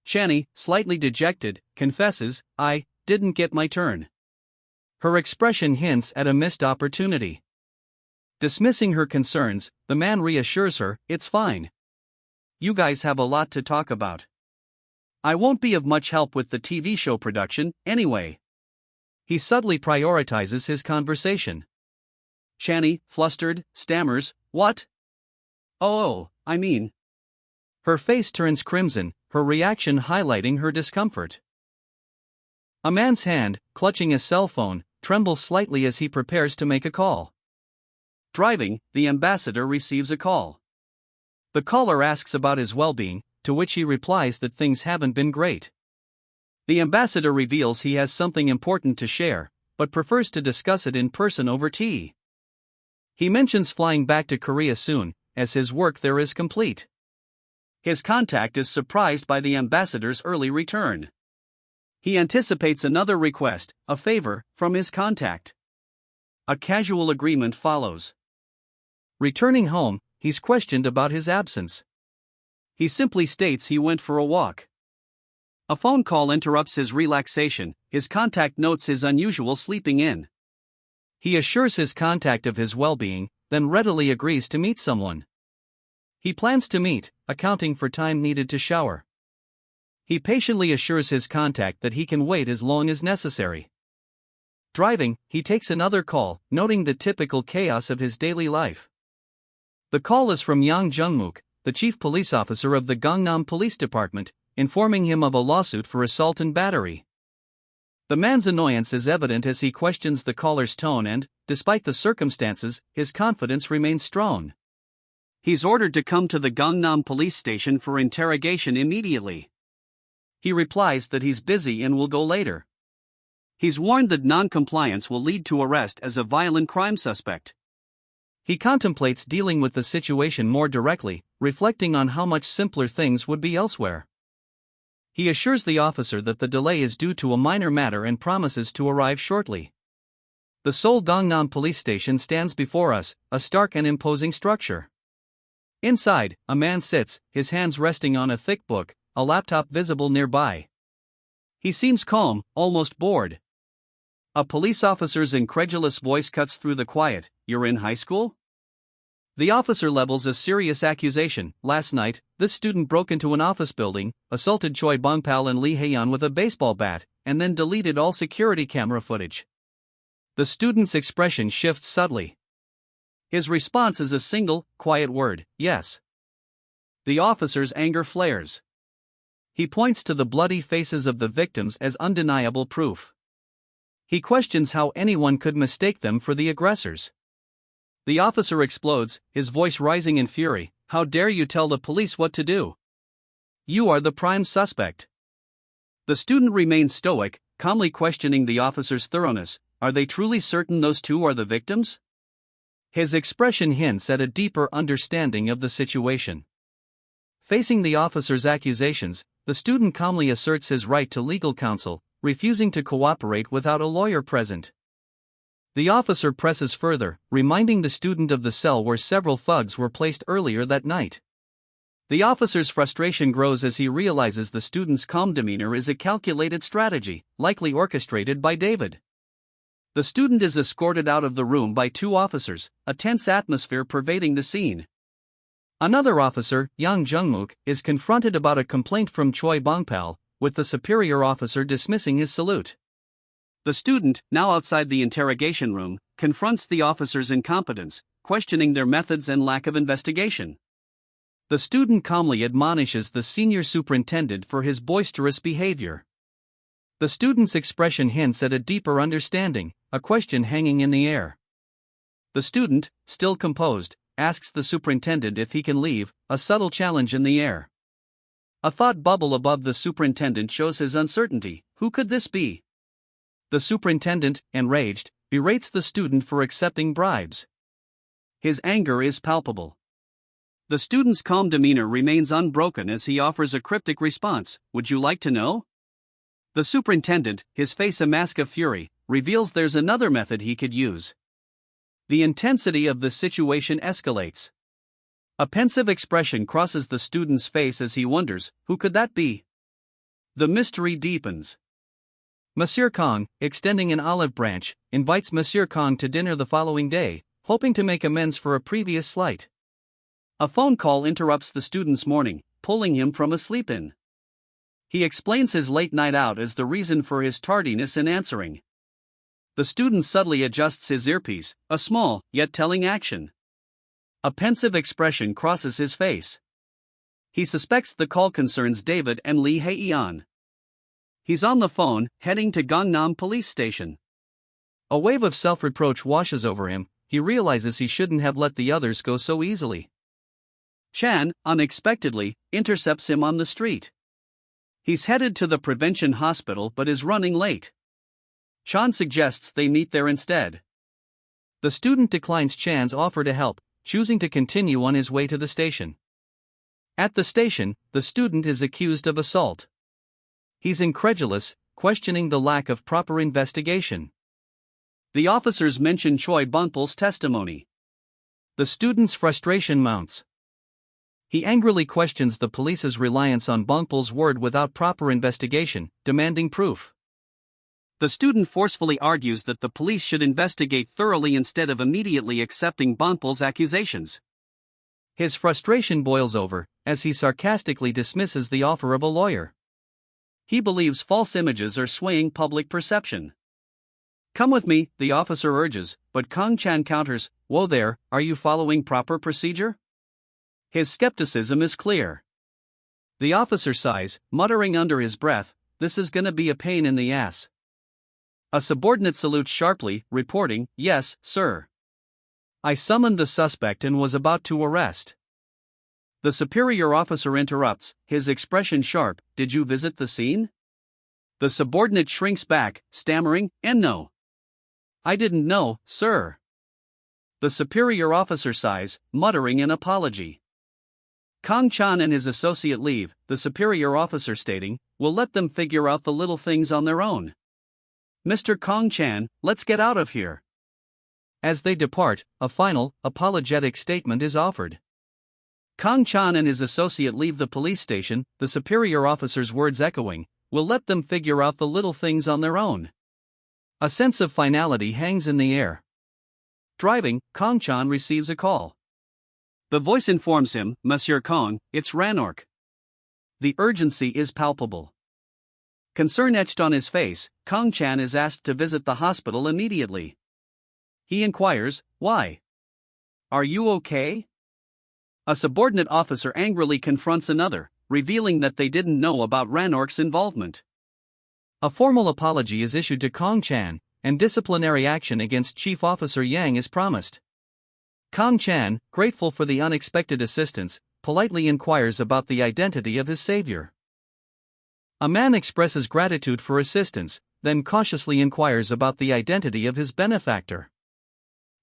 Chani, slightly dejected, confesses, "I didn't get my turn." Her expression hints at a missed opportunity. Dismissing her concerns, the man reassures her, "It's fine. You guys have a lot to talk about. I won't be of much help with the TV show production, anyway." He subtly prioritizes his conversation. Chani, flustered, stammers, "What? Oh, I mean." Her face turns crimson, her reaction highlighting her discomfort. A man's hand, clutching a cell phone, trembles slightly as he prepares to make a call. Driving, the ambassador receives a call. The caller asks about his well-being, to which he replies that things haven't been great. The ambassador reveals he has something important to share, but prefers to discuss it in person over tea. He mentions flying back to Korea soon, as his work there is complete. His contact is surprised by the ambassador's early return. He anticipates another request, a favor, from his contact. A casual agreement follows. Returning home, he's questioned about his absence. He simply states he went for a walk. A phone call interrupts his relaxation, his contact notes his unusual sleeping in. He assures his contact of his well-being, then readily agrees to meet someone. He plans to meet, accounting for time needed to shower. He patiently assures his contact that he can wait as long as necessary. Driving, he takes another call, noting the typical chaos of his daily life. The call is from Yang Jungmook, the chief police officer of the Gangnam Police Department, informing him of a lawsuit for assault and battery. The man's annoyance is evident as he questions the caller's tone and, despite the circumstances, his confidence remains strong. He's ordered to come to the Gangnam police station for interrogation immediately. He replies that he's busy and will go later. He's warned that non-compliance will lead to arrest as a violent crime suspect. He contemplates dealing with the situation more directly, reflecting on how much simpler things would be elsewhere. He assures the officer that the delay is due to a minor matter and promises to arrive shortly. The Seoul Gangnam police station stands before us, a stark and imposing structure. Inside, a man sits, his hands resting on a thick book, a laptop visible nearby. He seems calm, almost bored. A police officer's incredulous voice cuts through the quiet. "You're in high school?" The officer levels a serious accusation. "Last night, this student broke into an office building, assaulted Choi Bongpal and Lee Haeyeon with a baseball bat, and then deleted all security camera footage." The student's expression shifts subtly. His response is a single, quiet word, "Yes." The officer's anger flares. He points to the bloody faces of the victims as undeniable proof. He questions how anyone could mistake them for the aggressors. The officer explodes, his voice rising in fury. "How dare you tell the police what to do? You are the prime suspect." The student remains stoic, calmly questioning the officer's thoroughness. Are they truly certain those two are the victims? His expression hints at a deeper understanding of the situation. Facing the officer's accusations, the student calmly asserts his right to legal counsel, refusing to cooperate without a lawyer present. The officer presses further, reminding the student of the cell where several thugs were placed earlier that night. The officer's frustration grows as he realizes the student's calm demeanor is a calculated strategy, likely orchestrated by David. The student is escorted out of the room by two officers, a tense atmosphere pervading the scene. Another officer, Yang Jungmook, is confronted about a complaint from Choi Bongpal, with the superior officer dismissing his salute. The student, now outside the interrogation room, confronts the officer's incompetence, questioning their methods and lack of investigation. The student calmly admonishes the senior superintendent for his boisterous behavior. The student's expression hints at a deeper understanding, a question hanging in the air. The student, still composed, asks the superintendent if he can leave, a subtle challenge in the air. A thought bubble above the superintendent shows his uncertainty. Who could this be? The superintendent, enraged, berates the student for accepting bribes. His anger is palpable. The student's calm demeanor remains unbroken as he offers a cryptic response. Would you like to know? The superintendent, his face a mask of fury, reveals there's another method he could use. The intensity of the situation escalates. A pensive expression crosses the student's face as he wonders, who could that be? The mystery deepens. Monsieur Kong, extending an olive branch, invites Monsieur Kong to dinner the following day, hoping to make amends for a previous slight. A phone call interrupts the student's morning, pulling him from a sleep-in. He explains his late night out as the reason for his tardiness in answering. The student subtly adjusts his earpiece, a small, yet telling action. A pensive expression crosses his face. He suspects the call concerns David and Lee Hae-yeon. He's on the phone, heading to Gangnam Police Station. A wave of self-reproach washes over him. He realizes he shouldn't have let the others go so easily. Chan, unexpectedly, intercepts him on the street. He's headed to the prevention hospital but is running late. Chan suggests they meet there instead. The student declines Chan's offer to help, choosing to continue on his way to the station. At the station, the student is accused of assault. He's incredulous, questioning the lack of proper investigation. The officers mention Choi Bonpul's testimony. The student's frustration mounts. He angrily questions the police's reliance on Bonpul's word without proper investigation, demanding proof. The student forcefully argues that the police should investigate thoroughly instead of immediately accepting Bonpul's accusations. His frustration boils over, as he sarcastically dismisses the offer of a lawyer. He believes false images are swaying public perception. Come with me, the officer urges, but Kong Chan counters, whoa there, are you following proper procedure? His skepticism is clear. The officer sighs, muttering under his breath, this is gonna be a pain in the ass. A subordinate salutes sharply, reporting, yes, sir. I summoned the suspect and was about to arrest. The superior officer interrupts, his expression sharp, did you visit the scene? The subordinate shrinks back, stammering, no. I didn't know, sir. The superior officer sighs, muttering an apology. Kong Chan and his associate leave, the superior officer stating, we'll let them figure out the little things on their own. Mr. Kong Chan, let's get out of here. As they depart, a final, apologetic statement is offered. Kong Chan and his associate leave the police station, the superior officer's words echoing, we'll let them figure out the little things on their own. A sense of finality hangs in the air. Driving, Kong Chan receives a call. The voice informs him, Monsieur Kong, it's Ranork. The urgency is palpable. Concern etched on his face, Kong Chan is asked to visit the hospital immediately. He inquires, why? Are you okay? A subordinate officer angrily confronts another, revealing that they didn't know about Ranork's involvement. A formal apology is issued to Kong Chan, and disciplinary action against Chief Officer Yang is promised. Kong Chan, grateful for the unexpected assistance, politely inquires about the identity of his savior. A man expresses gratitude for assistance, then cautiously inquires about the identity of his benefactor.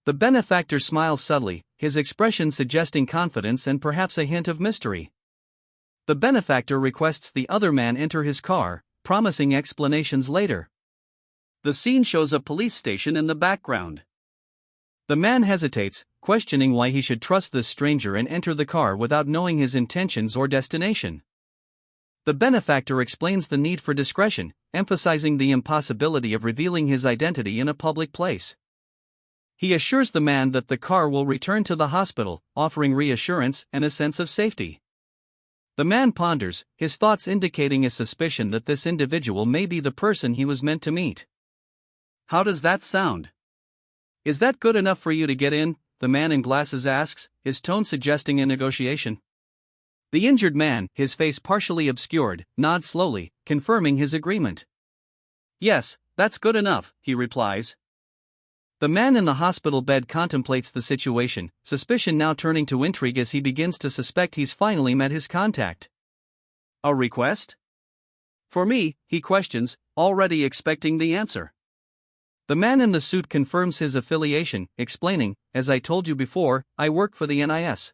The benefactor smiles subtly, his expression suggesting confidence and perhaps a hint of mystery. The benefactor requests the other man enter his car, promising explanations later. The scene shows a police station in the background. The man hesitates, questioning why he should trust this stranger and enter the car without knowing his intentions or destination. The benefactor explains the need for discretion, emphasizing the impossibility of revealing his identity in a public place. He assures the man that the car will return to the hospital, offering reassurance and a sense of safety. The man ponders, his thoughts indicating a suspicion that this individual may be the person he was meant to meet. How does that sound? Is that good enough for you to get in? The man in glasses asks, his tone suggesting a negotiation. The injured man, his face partially obscured, nods slowly, confirming his agreement. Yes, that's good enough, he replies. The man in the hospital bed contemplates the situation, suspicion now turning to intrigue as he begins to suspect he's finally met his contact. A request? For me, he questions, already expecting the answer. The man in the suit confirms his affiliation, explaining, as I told you before, I work for the NIS.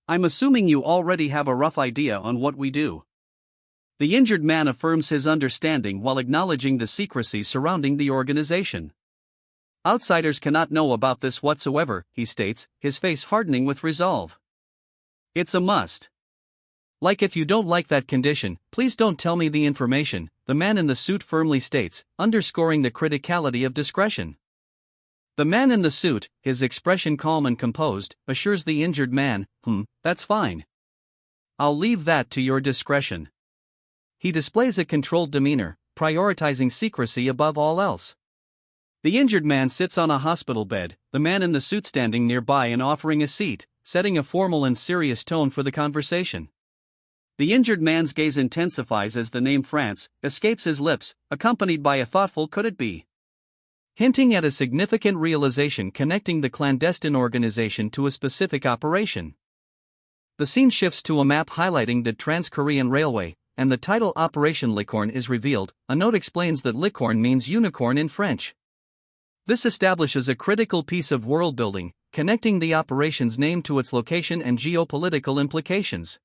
I'm assuming you already have a rough idea on what we do. The injured man affirms his understanding while acknowledging the secrecy surrounding the organization. Outsiders cannot know about this whatsoever, he states, his face hardening with resolve. It's a must. Like if you don't like that condition, please don't tell me the information, the man in the suit firmly states, underscoring the criticality of discretion. The man in the suit, his expression calm and composed, assures the injured man, that's fine. I'll leave that to your discretion. He displays a controlled demeanor, prioritizing secrecy above all else. The injured man sits on a hospital bed, the man in the suit standing nearby and offering a seat, setting a formal and serious tone for the conversation. The injured man's gaze intensifies as the name France escapes his lips, accompanied by a thoughtful could it be, hinting at a significant realization connecting the clandestine organization to a specific operation. The scene shifts to a map highlighting the Trans-Korean Railway, and the title Operation Licorne is revealed. A note explains that licorne means unicorn in French. This establishes a critical piece of world building, connecting the operation's name to its location and geopolitical implications.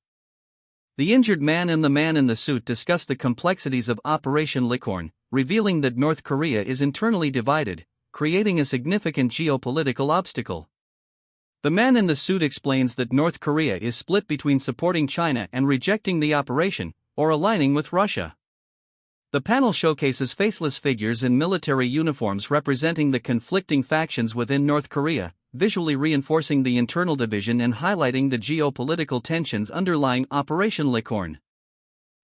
The injured man and the man in the suit discuss the complexities of Operation Licorne, revealing that North Korea is internally divided, creating a significant geopolitical obstacle. The man in the suit explains that North Korea is split between supporting China and rejecting the operation, or aligning with Russia. The panel showcases faceless figures in military uniforms representing the conflicting factions within North Korea, visually reinforcing the internal division and highlighting the geopolitical tensions underlying Operation Licorne.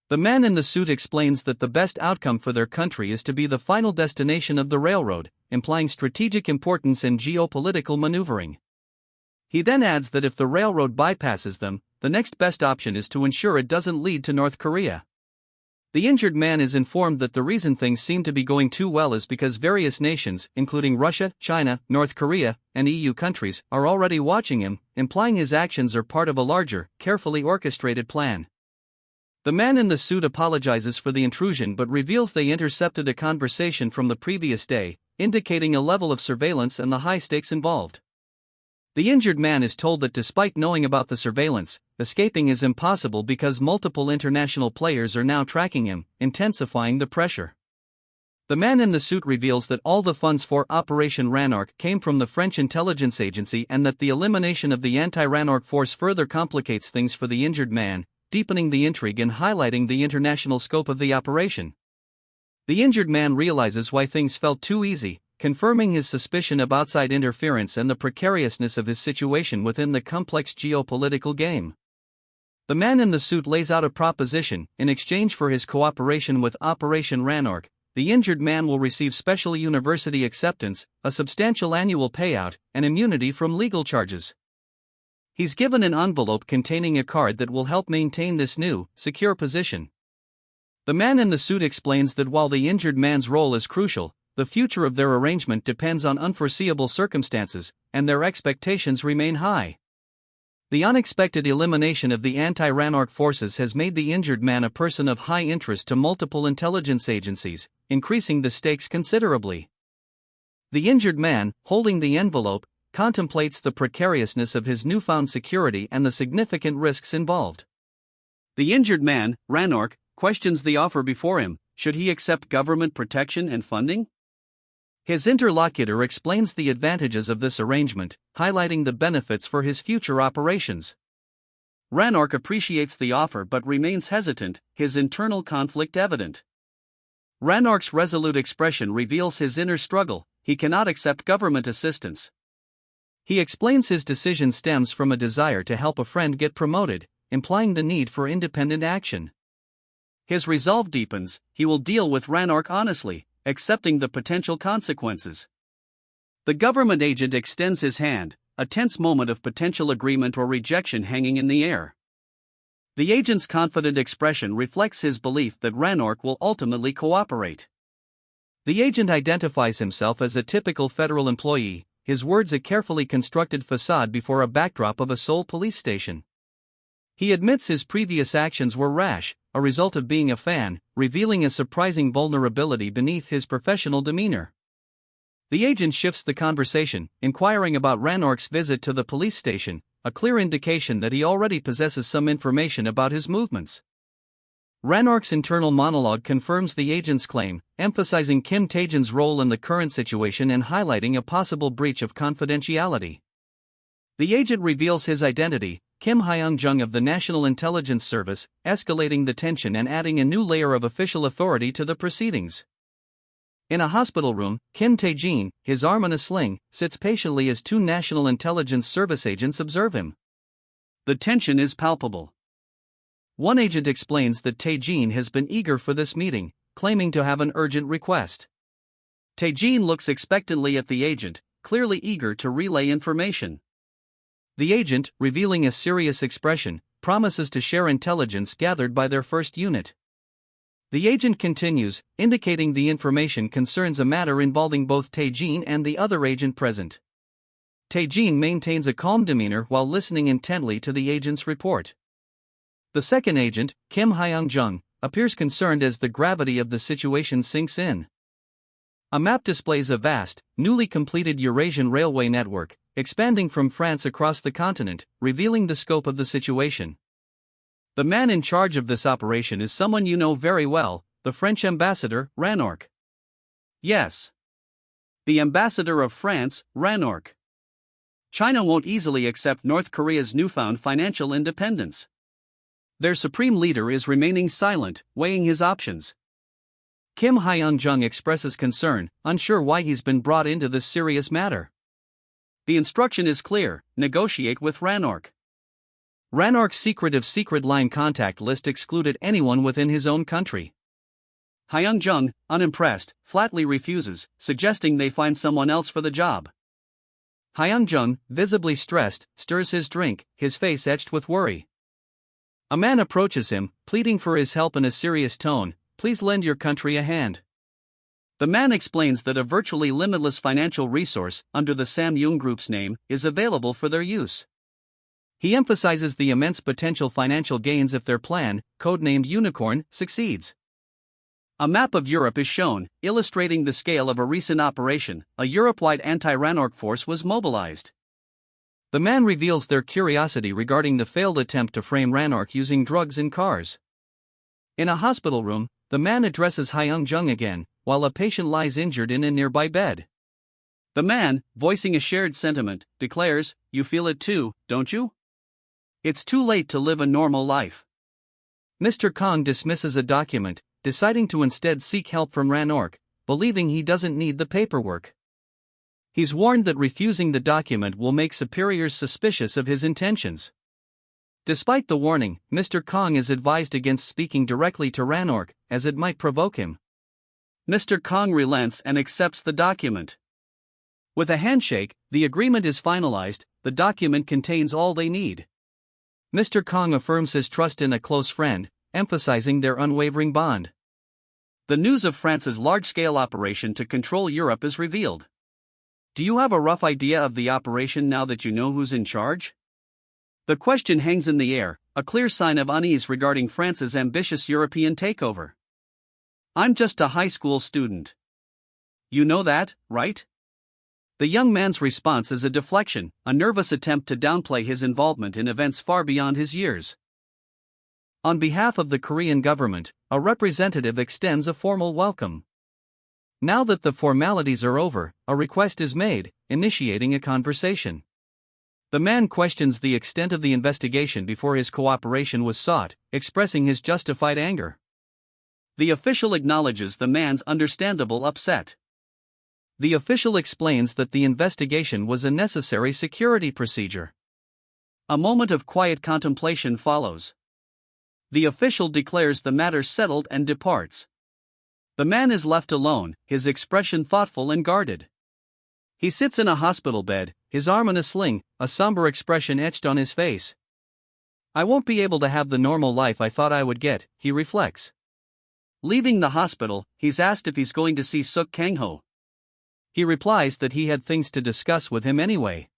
The man in the suit explains that the best outcome for their country is to be the final destination of the railroad, implying strategic importance in geopolitical maneuvering. He then adds that if the railroad bypasses them, the next best option is to ensure it doesn't lead to North Korea. The injured man is informed that the reason things seem to be going too well is because various nations, including Russia, China, North Korea, and EU countries, are already watching him, implying his actions are part of a larger, carefully orchestrated plan. The man in the suit apologizes for the intrusion but reveals they intercepted a conversation from the previous day, indicating a level of surveillance and the high stakes involved. The injured man is told that despite knowing about the surveillance, escaping is impossible because multiple international players are now tracking him, intensifying the pressure. The man in the suit reveals that all the funds for Operation Ranark came from the French intelligence agency and that the elimination of the anti-Ranark force further complicates things for the injured man, deepening the intrigue and highlighting the international scope of the operation. The injured man realizes why things felt too easy, confirming his suspicion of outside interference and the precariousness of his situation within the complex geopolitical game. The man in the suit lays out a proposition. In exchange for his cooperation with Operation Ranark, the injured man will receive special university acceptance, a substantial annual payout, and immunity from legal charges. He's given an envelope containing a card that will help maintain this new, secure position. The man in the suit explains that while the injured man's role is crucial, the future of their arrangement depends on unforeseeable circumstances, and their expectations remain high. The unexpected elimination of the anti-Ranark forces has made the injured man a person of high interest to multiple intelligence agencies, increasing the stakes considerably. The injured man, holding the envelope, contemplates the precariousness of his newfound security and the significant risks involved. The injured man, Ranark, questions the offer before him. Should he accept government protection and funding? His interlocutor explains the advantages of this arrangement, highlighting the benefits for his future operations. Ranark appreciates the offer but remains hesitant, his internal conflict evident. Ranark's resolute expression reveals his inner struggle. He cannot accept government assistance. He explains his decision stems from a desire to help a friend get promoted, implying the need for independent action. His resolve deepens. He will deal with Ranark honestly, accepting the potential consequences. The government agent extends his hand, a tense moment of potential agreement or rejection hanging in the air. The agent's confident expression reflects his belief that Ranark will ultimately cooperate. The agent identifies himself as a typical federal employee, his words a carefully constructed facade before a backdrop of a Seoul police station. He admits his previous actions were rash, a result of being a fan, revealing a surprising vulnerability beneath his professional demeanor. The agent shifts the conversation, inquiring about Ranork's visit to the police station, a clear indication that he already possesses some information about his movements. Ranork's internal monologue confirms the agent's claim, emphasizing Kim Tae-jin's role in the current situation and highlighting a possible breach of confidentiality. The agent reveals his identity, Kim Hyung-jung of the National Intelligence Service, escalating the tension and adding a new layer of official authority to the proceedings. In a hospital room, Kim Tae-jin, his arm in a sling, sits patiently as two National Intelligence Service agents observe him. The tension is palpable. One agent explains that Tae-jin has been eager for this meeting, claiming to have an urgent request. Tae-jin looks expectantly at the agent, clearly eager to relay information. The agent, revealing a serious expression, promises to share intelligence gathered by their first unit. The agent continues, indicating the information concerns a matter involving both Tae-jin and the other agent present. Tae-jin maintains a calm demeanor while listening intently to the agent's report. The second agent, Kim Hyung-jung, appears concerned as the gravity of the situation sinks in. A map displays a vast, newly completed Eurasian railway network, expanding from France across the continent, revealing the scope of the situation. The man in charge of this operation is someone you know very well, the French ambassador, Ranork. Yes. The ambassador of France, Ranork. China won't easily accept North Korea's newfound financial independence. Their supreme leader is remaining silent, weighing his options. Kim Hyung-jung expresses concern, unsure why he's been brought into this serious matter. The instruction is clear: negotiate with Ranork. Ranork's secretive secret line contact list excluded anyone within his own country. Hyung-jung, unimpressed, flatly refuses, suggesting they find someone else for the job. Hyung-jung, visibly stressed, stirs his drink, his face etched with worry. A man approaches him, pleading for his help in a serious tone. Please lend your country a hand. The man explains that a virtually limitless financial resource, under the Samyung Group's name, is available for their use. He emphasizes the immense potential financial gains if their plan, codenamed Unicorn, succeeds. A map of Europe is shown, illustrating the scale of a recent operation. A Europe-wide anti-Ranork force was mobilized. The man reveals their curiosity regarding the failed attempt to frame Ranork using drugs in cars. In a hospital room, the man addresses Hyung-jung again, while a patient lies injured in a nearby bed. The man, voicing a shared sentiment, declares, "You feel it too, don't you? It's too late to live a normal life." Mr. Kong dismisses a document, deciding to instead seek help from Ranork, believing he doesn't need the paperwork. He's warned that refusing the document will make superiors suspicious of his intentions. Despite the warning, Mr. Kong is advised against speaking directly to Ranork, as it might provoke him. Mr. Kong relents and accepts the document. With a handshake, the agreement is finalized. The document contains all they need. Mr. Kong affirms his trust in a close friend, emphasizing their unwavering bond. The news of France's large-scale operation to control Europe is revealed. Do you have a rough idea of the operation now that you know who's in charge? The question hangs in the air, a clear sign of unease regarding France's ambitious European takeover. I'm just a high school student. You know that, right? The young man's response is a deflection, a nervous attempt to downplay his involvement in events far beyond his years. On behalf of the Korean government, a representative extends a formal welcome. Now that the formalities are over, a request is made, initiating a conversation. The man questions the extent of the investigation before his cooperation was sought, expressing his justified anger. The official acknowledges the man's understandable upset. The official explains that the investigation was a necessary security procedure. A moment of quiet contemplation follows. The official declares the matter settled and departs. The man is left alone, his expression thoughtful and guarded. He sits in a hospital bed, his arm in a sling, a somber expression etched on his face. I won't be able to have the normal life I thought I would get, he reflects. Leaving the hospital, he's asked if he's going to see Suk Kang-ho. He replies that he had things to discuss with him anyway.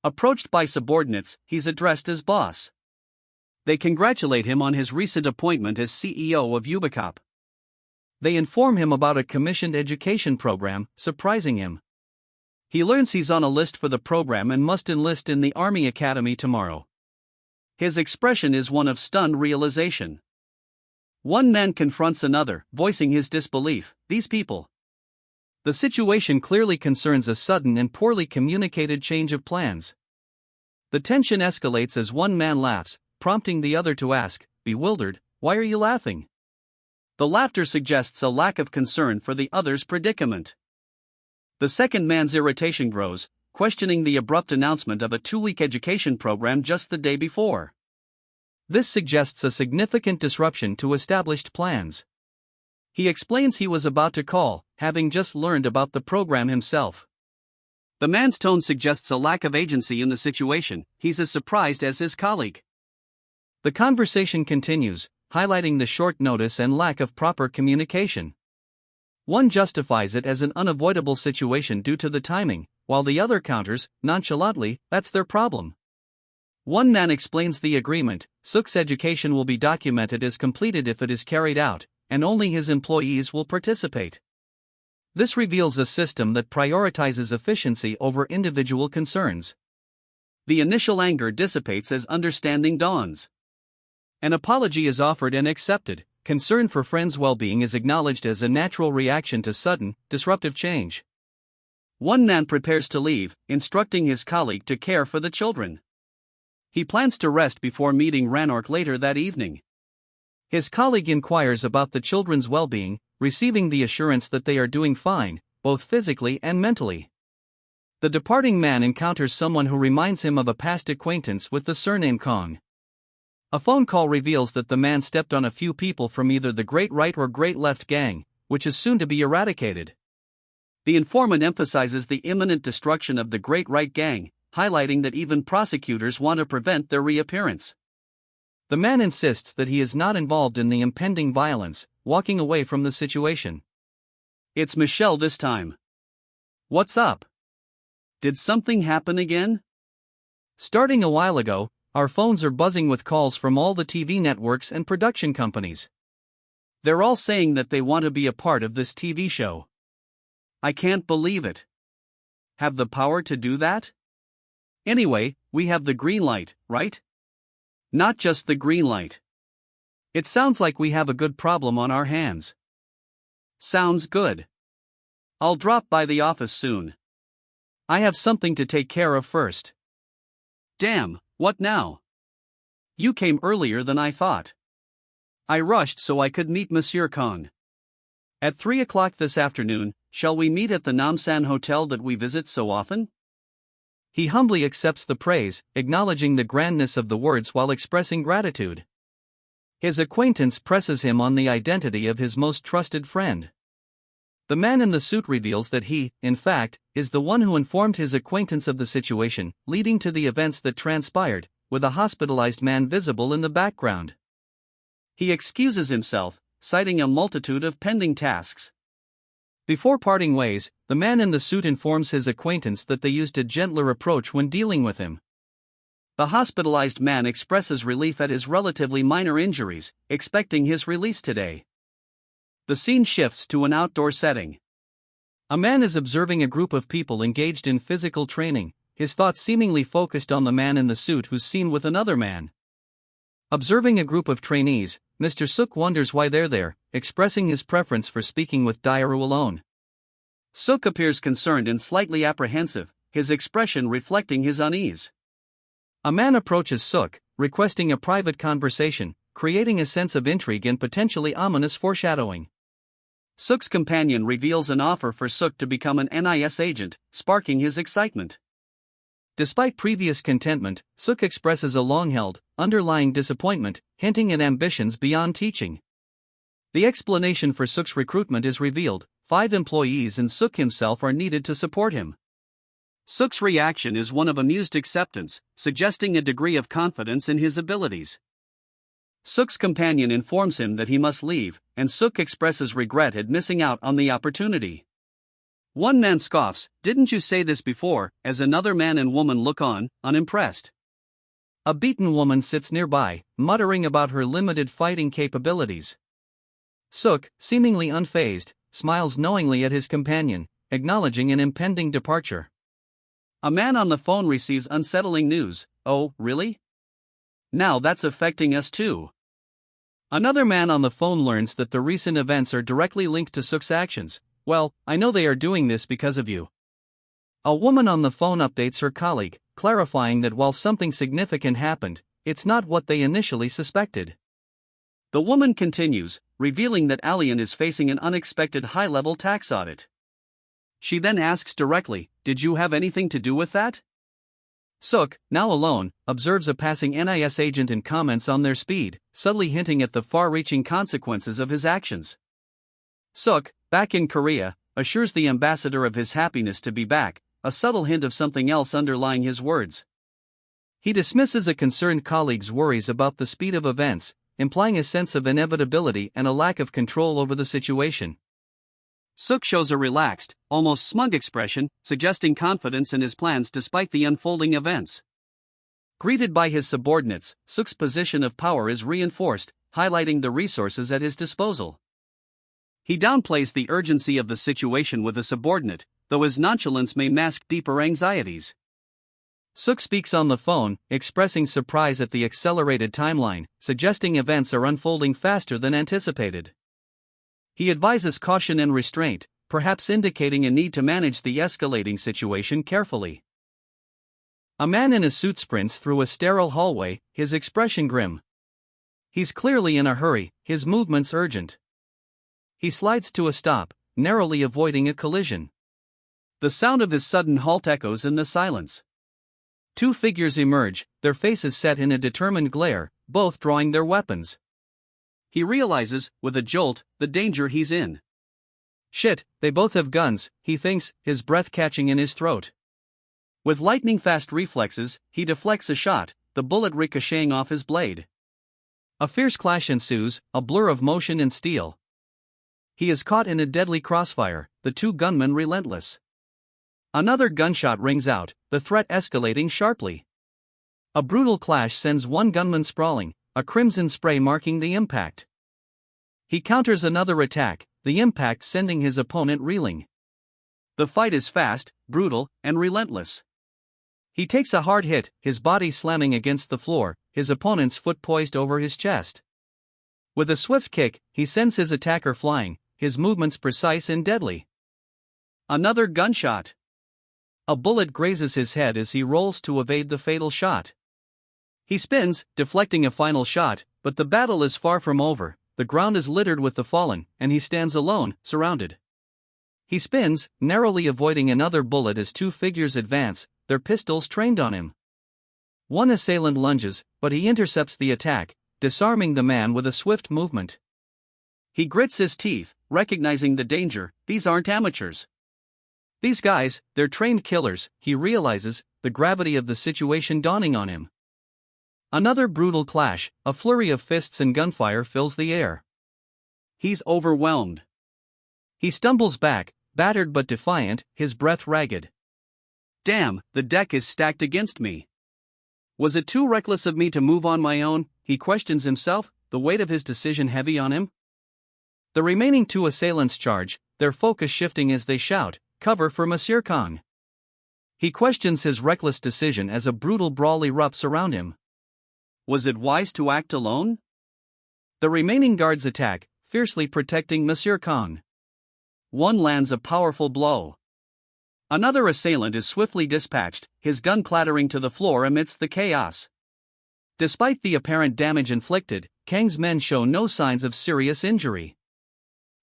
Approached by subordinates, he's addressed as boss. They congratulate him on his recent appointment as CEO of Ubicop. They inform him about a commissioned education program, surprising him. He learns he's on a list for the program and must enlist in the Army Academy tomorrow. His expression is one of stunned realization. One man confronts another, voicing his disbelief. These people. The situation clearly concerns a sudden and poorly communicated change of plans. The tension escalates as one man laughs, prompting the other to ask, bewildered, "Why are you laughing?" The laughter suggests a lack of concern for the other's predicament. The second man's irritation grows, questioning the abrupt announcement of a 2-week education program just the day before. This suggests a significant disruption to established plans. He explains he was about to call, having just learned about the program himself. The man's tone suggests a lack of agency in the situation. He's as surprised as his colleague. The conversation continues, highlighting the short notice and lack of proper communication. One justifies it as an unavoidable situation due to the timing, while the other counters, nonchalantly, that's their problem. One man explains the agreement: Suk's education will be documented as completed if it is carried out, and only his employees will participate. This reveals a system that prioritizes efficiency over individual concerns. The initial anger dissipates as understanding dawns. An apology is offered and accepted. Concern for friends' well-being is acknowledged as a natural reaction to sudden, disruptive change. One man prepares to leave, instructing his colleague to care for the children. He plans to rest before meeting Ranark later that evening. His colleague inquires about the children's well-being, receiving the assurance that they are doing fine, both physically and mentally. The departing man encounters someone who reminds him of a past acquaintance with the surname Kong. A phone call reveals that the man stepped on a few people from either the Great Right or Great Left gang, which is soon to be eradicated. The informant emphasizes the imminent destruction of the Great Right gang, highlighting that even prosecutors want to prevent their reappearance. The man insists that he is not involved in the impending violence, walking away from the situation. It's Michelle this time. What's up? Did something happen again? Starting a while ago, our phones are buzzing with calls from all the TV networks and production companies. They're all saying that they want to be a part of this TV show. I can't believe it. Have the power to do that? Anyway, we have the green light, right? Not just the green light. It sounds like we have a good problem on our hands. Sounds good. I'll drop by the office soon. I have something to take care of first. Damn, what now? You came earlier than I thought. I rushed so I could meet Monsieur Khan. At 3 o'clock this afternoon, shall we meet at the Namsan Hotel that we visit so often? He humbly accepts the praise, acknowledging the grandness of the words while expressing gratitude. His acquaintance presses him on the identity of his most trusted friend. The man in the suit reveals that he, in fact, is the one who informed his acquaintance of the situation, leading to the events that transpired, with a hospitalized man visible in the background. He excuses himself, citing a multitude of pending tasks. Before parting ways, the man in the suit informs his acquaintance that they used a gentler approach when dealing with him. The hospitalized man expresses relief at his relatively minor injuries, expecting his release today. The scene shifts to an outdoor setting. A man is observing a group of people engaged in physical training, his thoughts seemingly focused on the man in the suit who's seen with another man. Observing a group of trainees, Mr. Suk wonders why they're there, expressing his preference for speaking with Dairu alone. Suk appears concerned and slightly apprehensive, his expression reflecting his unease. A man approaches Suk, requesting a private conversation, creating a sense of intrigue and potentially ominous foreshadowing. Suk's companion reveals an offer for Suk to become an NIS agent, sparking his excitement. Despite previous contentment, Suk expresses a long-held, underlying disappointment, hinting at ambitions beyond teaching. The explanation for Suk's recruitment is revealed: 5 employees and Suk himself are needed to support him. Suk's reaction is one of amused acceptance, suggesting a degree of confidence in his abilities. Suk's companion informs him that he must leave, and Suk expresses regret at missing out on the opportunity. One man scoffs, "Didn't you say this before?" as another man and woman look on, unimpressed. A beaten woman sits nearby, muttering about her limited fighting capabilities. Suk, seemingly unfazed, smiles knowingly at his companion, acknowledging an impending departure. A man on the phone receives unsettling news. "Oh, really? Now that's affecting us too." Another man on the phone learns that the recent events are directly linked to Suk's actions. "Well, I know they are doing this because of you." A woman on the phone updates her colleague, clarifying that while something significant happened, it's not what they initially suspected. The woman continues, revealing that Alien is facing an unexpected high-level tax audit. She then asks directly, "Did you have anything to do with that?" Suk, now alone, observes a passing NIS agent and comments on their speed, subtly hinting at the far-reaching consequences of his actions. Suk, back in Korea, assures the ambassador of his happiness to be back, a subtle hint of something else underlying his words. He dismisses a concerned colleague's worries about the speed of events, implying a sense of inevitability and a lack of control over the situation. Suk shows a relaxed, almost smug expression, suggesting confidence in his plans despite the unfolding events. Greeted by his subordinates, Suk's position of power is reinforced, highlighting the resources at his disposal. He downplays the urgency of the situation with a subordinate, though his nonchalance may mask deeper anxieties. Suk speaks on the phone, expressing surprise at the accelerated timeline, suggesting events are unfolding faster than anticipated. He advises caution and restraint, perhaps indicating a need to manage the escalating situation carefully. A man in a suit sprints through a sterile hallway, his expression grim. He's clearly in a hurry, his movements urgent. He slides to a stop, narrowly avoiding a collision. The sound of his sudden halt echoes in the silence. Two figures emerge, their faces set in a determined glare, both drawing their weapons. He realizes, with a jolt, the danger he's in. Shit, they both have guns, he thinks, his breath catching in his throat. With lightning-fast reflexes, he deflects a shot, the bullet ricocheting off his blade. A fierce clash ensues, a blur of motion and steel. He is caught in a deadly crossfire, the two gunmen relentless. Another gunshot rings out, the threat escalating sharply. A brutal clash sends one gunman sprawling, a crimson spray marking the impact. He counters another attack, the impact sending his opponent reeling. The fight is fast, brutal, and relentless. He takes a hard hit, his body slamming against the floor, his opponent's foot poised over his chest. With a swift kick, he sends his attacker flying, his movements precise and deadly. Another gunshot. A bullet grazes his head as he rolls to evade the fatal shot. He spins, deflecting a final shot, but the battle is far from over, the ground is littered with the fallen, and he stands alone, surrounded. He spins, narrowly avoiding another bullet as two figures advance, their pistols trained on him. One assailant lunges, but he intercepts the attack, disarming the man with a swift movement. He grits his teeth, recognizing the danger. These aren't amateurs. These guys, they're trained killers, he realizes, the gravity of the situation dawning on him. Another brutal clash, a flurry of fists and gunfire fills the air. He's overwhelmed. He stumbles back, battered but defiant, his breath ragged. Damn, the deck is stacked against me. Was it too reckless of me to move on my own? He questions himself, the weight of his decision heavy on him. The remaining two assailants charge, their focus shifting as they shout, "Cover for Monsieur Kong." He questions his reckless decision as a brutal brawl erupts around him. Was it wise to act alone? The remaining guards attack, fiercely protecting Monsieur Kong. One lands a powerful blow. Another assailant is swiftly dispatched, his gun clattering to the floor amidst the chaos. Despite the apparent damage inflicted, Kang's men show no signs of serious injury.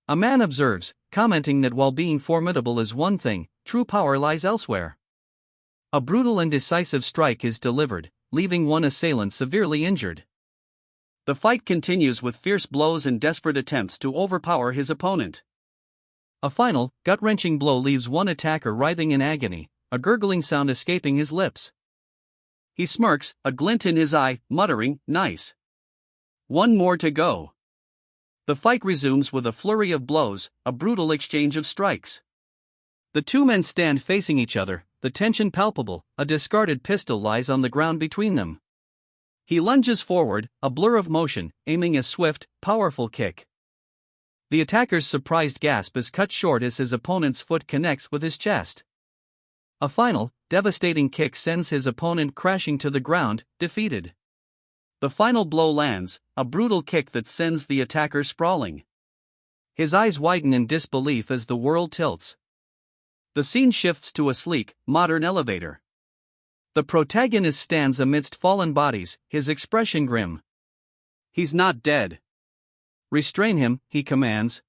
A man observes, commenting that while being formidable is one thing, true power lies elsewhere. A brutal and decisive strike is delivered, leaving one assailant severely injured. The fight continues with fierce blows and desperate attempts to overpower his opponent. A final, gut-wrenching blow leaves one attacker writhing in agony, a gurgling sound escaping his lips. He smirks, a glint in his eye, muttering, "Nice." One more to go. The fight resumes with a flurry of blows, a brutal exchange of strikes. The two men stand facing each other, the tension palpable, a discarded pistol lies on the ground between them. He lunges forward, a blur of motion, aiming a swift, powerful kick. The attacker's surprised gasp is cut short as his opponent's foot connects with his chest. A final, devastating kick sends his opponent crashing to the ground, defeated. The final blow lands, a brutal kick that sends the attacker sprawling. His eyes widen in disbelief as the world tilts. The scene shifts to a sleek, modern elevator. The protagonist stands amidst fallen bodies, his expression grim. He's not dead. Restrain him, he commands.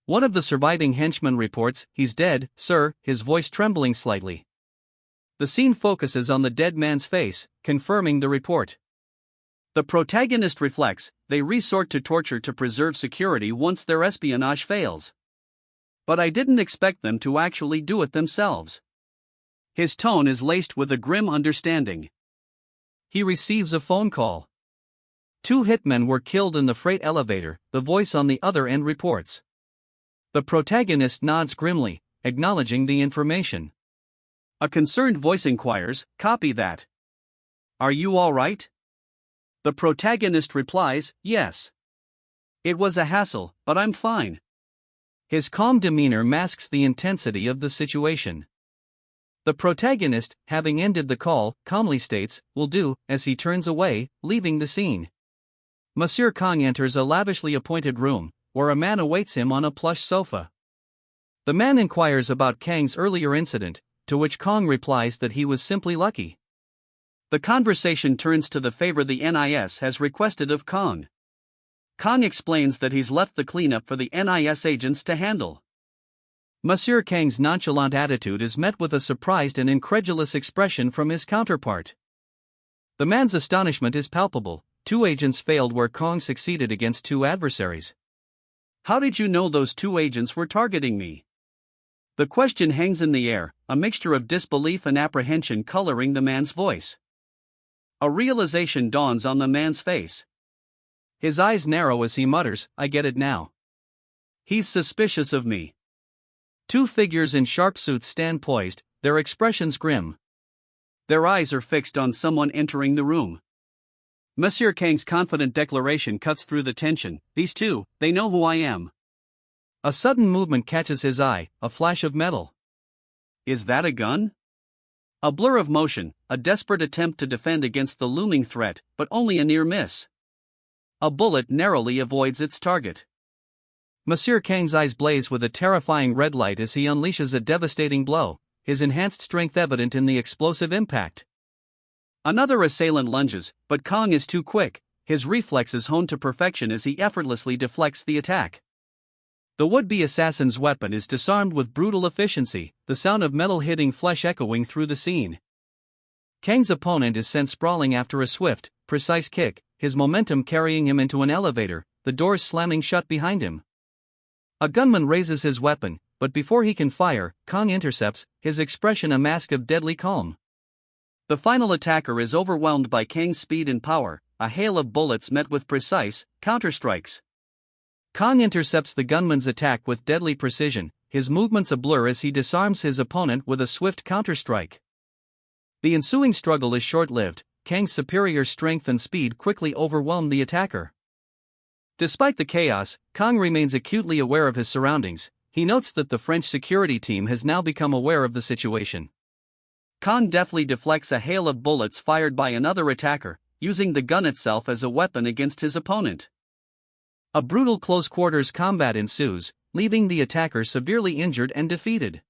One of the surviving henchmen reports, he's dead, sir, his voice trembling slightly. The scene focuses on the dead man's face, confirming the report. The protagonist reflects, they resort to torture to preserve security once their espionage fails. But I didn't expect them to actually do it themselves. His tone is laced with a grim understanding. He receives a phone call. 2 hitmen were killed in the freight elevator, the voice on the other end reports. The protagonist nods grimly, acknowledging the information. A concerned voice inquires, copy that. Are you all right? The protagonist replies, yes. It was a hassle, but I'm fine. His calm demeanor masks the intensity of the situation. The protagonist, having ended the call, calmly states, will do, as he turns away, leaving the scene. Monsieur Kong enters a lavishly appointed room, where a man awaits him on a plush sofa. The man inquires about Kang's earlier incident, to which Kong replies that he was simply lucky. The conversation turns to the favor the NIS has requested of Kong. Kong explains that he's left the cleanup for the NIS agents to handle. Monsieur Kang's nonchalant attitude is met with a surprised and incredulous expression from his counterpart. The man's astonishment is palpable. 2 agents failed where Kong succeeded against 2 adversaries. How did you know those 2 agents were targeting me? The question hangs in the air, a mixture of disbelief and apprehension coloring the man's voice. A realization dawns on the man's face. His eyes narrow as he mutters, I get it now. He's suspicious of me. 2 figures in sharp suits stand poised, their expressions grim. Their eyes are fixed on someone entering the room. Monsieur Kang's confident declaration cuts through the tension, these 2, they know who I am. A sudden movement catches his eye, a flash of metal. Is that a gun? A blur of motion, a desperate attempt to defend against the looming threat, but only a near miss. A bullet narrowly avoids its target. Monsieur Kang's eyes blaze with a terrifying red light as he unleashes a devastating blow, his enhanced strength evident in the explosive impact. Another assailant lunges, but Kong is too quick, his reflexes honed to perfection as he effortlessly deflects the attack. The would-be assassin's weapon is disarmed with brutal efficiency, the sound of metal hitting flesh echoing through the scene. Kang's opponent is sent sprawling after a swift, precise kick, his momentum carrying him into an elevator, the doors slamming shut behind him. A gunman raises his weapon, but before he can fire, Kong intercepts, his expression a mask of deadly calm. The final attacker is overwhelmed by Kang's speed and power, a hail of bullets met with precise, counterstrikes. Kong intercepts the gunman's attack with deadly precision, his movements a blur as he disarms his opponent with a swift counterstrike. The ensuing struggle is short-lived, Kang's superior strength and speed quickly overwhelm the attacker. Despite the chaos, Kong remains acutely aware of his surroundings. He notes that the French security team has now become aware of the situation. Kong deftly deflects a hail of bullets fired by another attacker, using the gun itself as a weapon against his opponent. A brutal close-quarters combat ensues, leaving the attacker severely injured and defeated.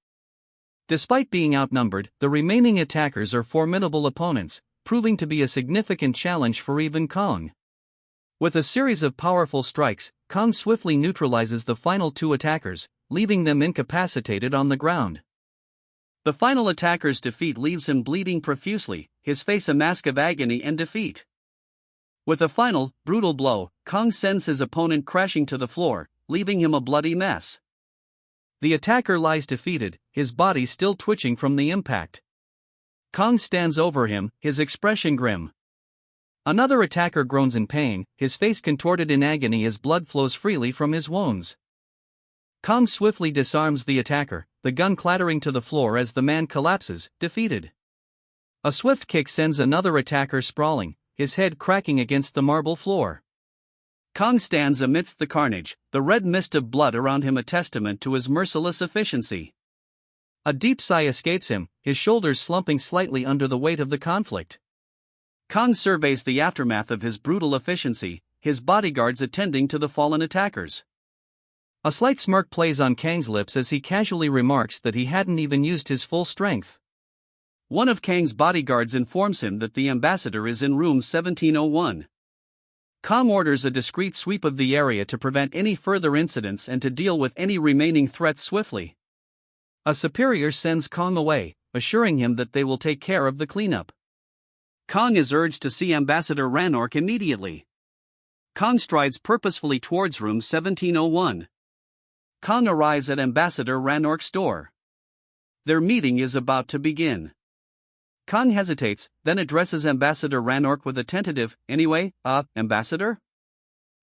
Despite being outnumbered, the remaining attackers are formidable opponents, proving to be a significant challenge for even Kong. With a series of powerful strikes, Kong swiftly neutralizes the final 2 attackers, leaving them incapacitated on the ground. The final attacker's defeat leaves him bleeding profusely, his face a mask of agony and defeat. With a final, brutal blow, Kong sends his opponent crashing to the floor, leaving him a bloody mess. The attacker lies defeated, his body still twitching from the impact. Kong stands over him, his expression grim. Another attacker groans in pain, his face contorted in agony as blood flows freely from his wounds. Kang swiftly disarms the attacker, the gun clattering to the floor as the man collapses, defeated. A swift kick sends another attacker sprawling, his head cracking against the marble floor. Kang stands amidst the carnage, the red mist of blood around him a testament to his merciless efficiency. A deep sigh escapes him, his shoulders slumping slightly under the weight of the conflict. Kang surveys the aftermath of his brutal efficiency, his bodyguards attending to the fallen attackers. A slight smirk plays on Kang's lips as he casually remarks that he hadn't even used his full strength. One of Kang's bodyguards informs him that the ambassador is in room 1701. Kang orders a discreet sweep of the area to prevent any further incidents and to deal with any remaining threats swiftly. A superior sends Kang away, assuring him that they will take care of the cleanup. Kang is urged to see Ambassador Rannork immediately. Kang strides purposefully towards room 1701. Kang arrives at Ambassador Rannork's door. Their meeting is about to begin. Kang hesitates, then addresses Ambassador Rannork with a tentative, "Anyway, Ambassador?"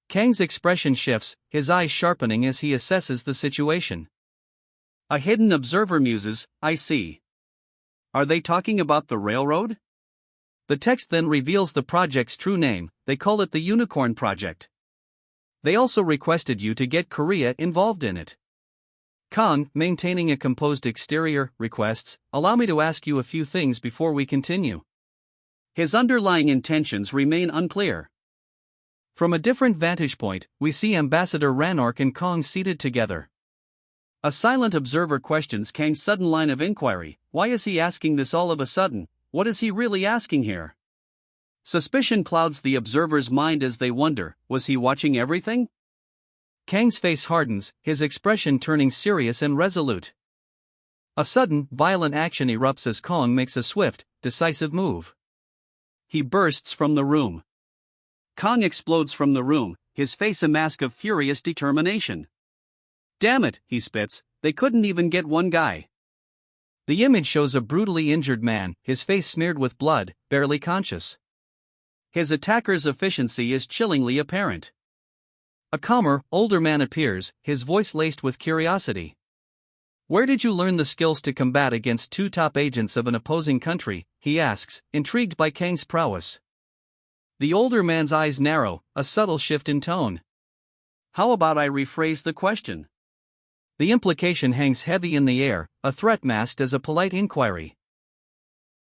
Kang's expression shifts, his eyes sharpening as he assesses the situation. A hidden observer muses, "I see. Are they talking about the railroad?" The text then reveals the project's true name, they call it the Unicorn Project. They also requested you to get Korea involved in it. Kang, maintaining a composed exterior, requests, "Allow me to ask you a few things before we continue." His underlying intentions remain unclear. From a different vantage point, we see Ambassador Rannork and Kang seated together. A silent observer questions Kang's sudden line of inquiry. Why is he asking this all of a sudden? What is he really asking here? Suspicion clouds the observer's mind as they wonder, was he watching everything? Kang's face hardens, his expression turning serious and resolute. A sudden, violent action erupts as Kang makes a swift, decisive move. He bursts from the room. Kang explodes from the room, his face a mask of furious determination. "Damn it," he spits, "they couldn't even get one guy." The image shows a brutally injured man, his face smeared with blood, barely conscious. His attacker's efficiency is chillingly apparent. A calmer, older man appears, his voice laced with curiosity. "Where did you learn the skills to combat against two top agents of an opposing country?" he asks, intrigued by Kang's prowess. The older man's eyes narrow, a subtle shift in tone. "How about I rephrase the question?" The implication hangs heavy in the air, a threat masked as a polite inquiry.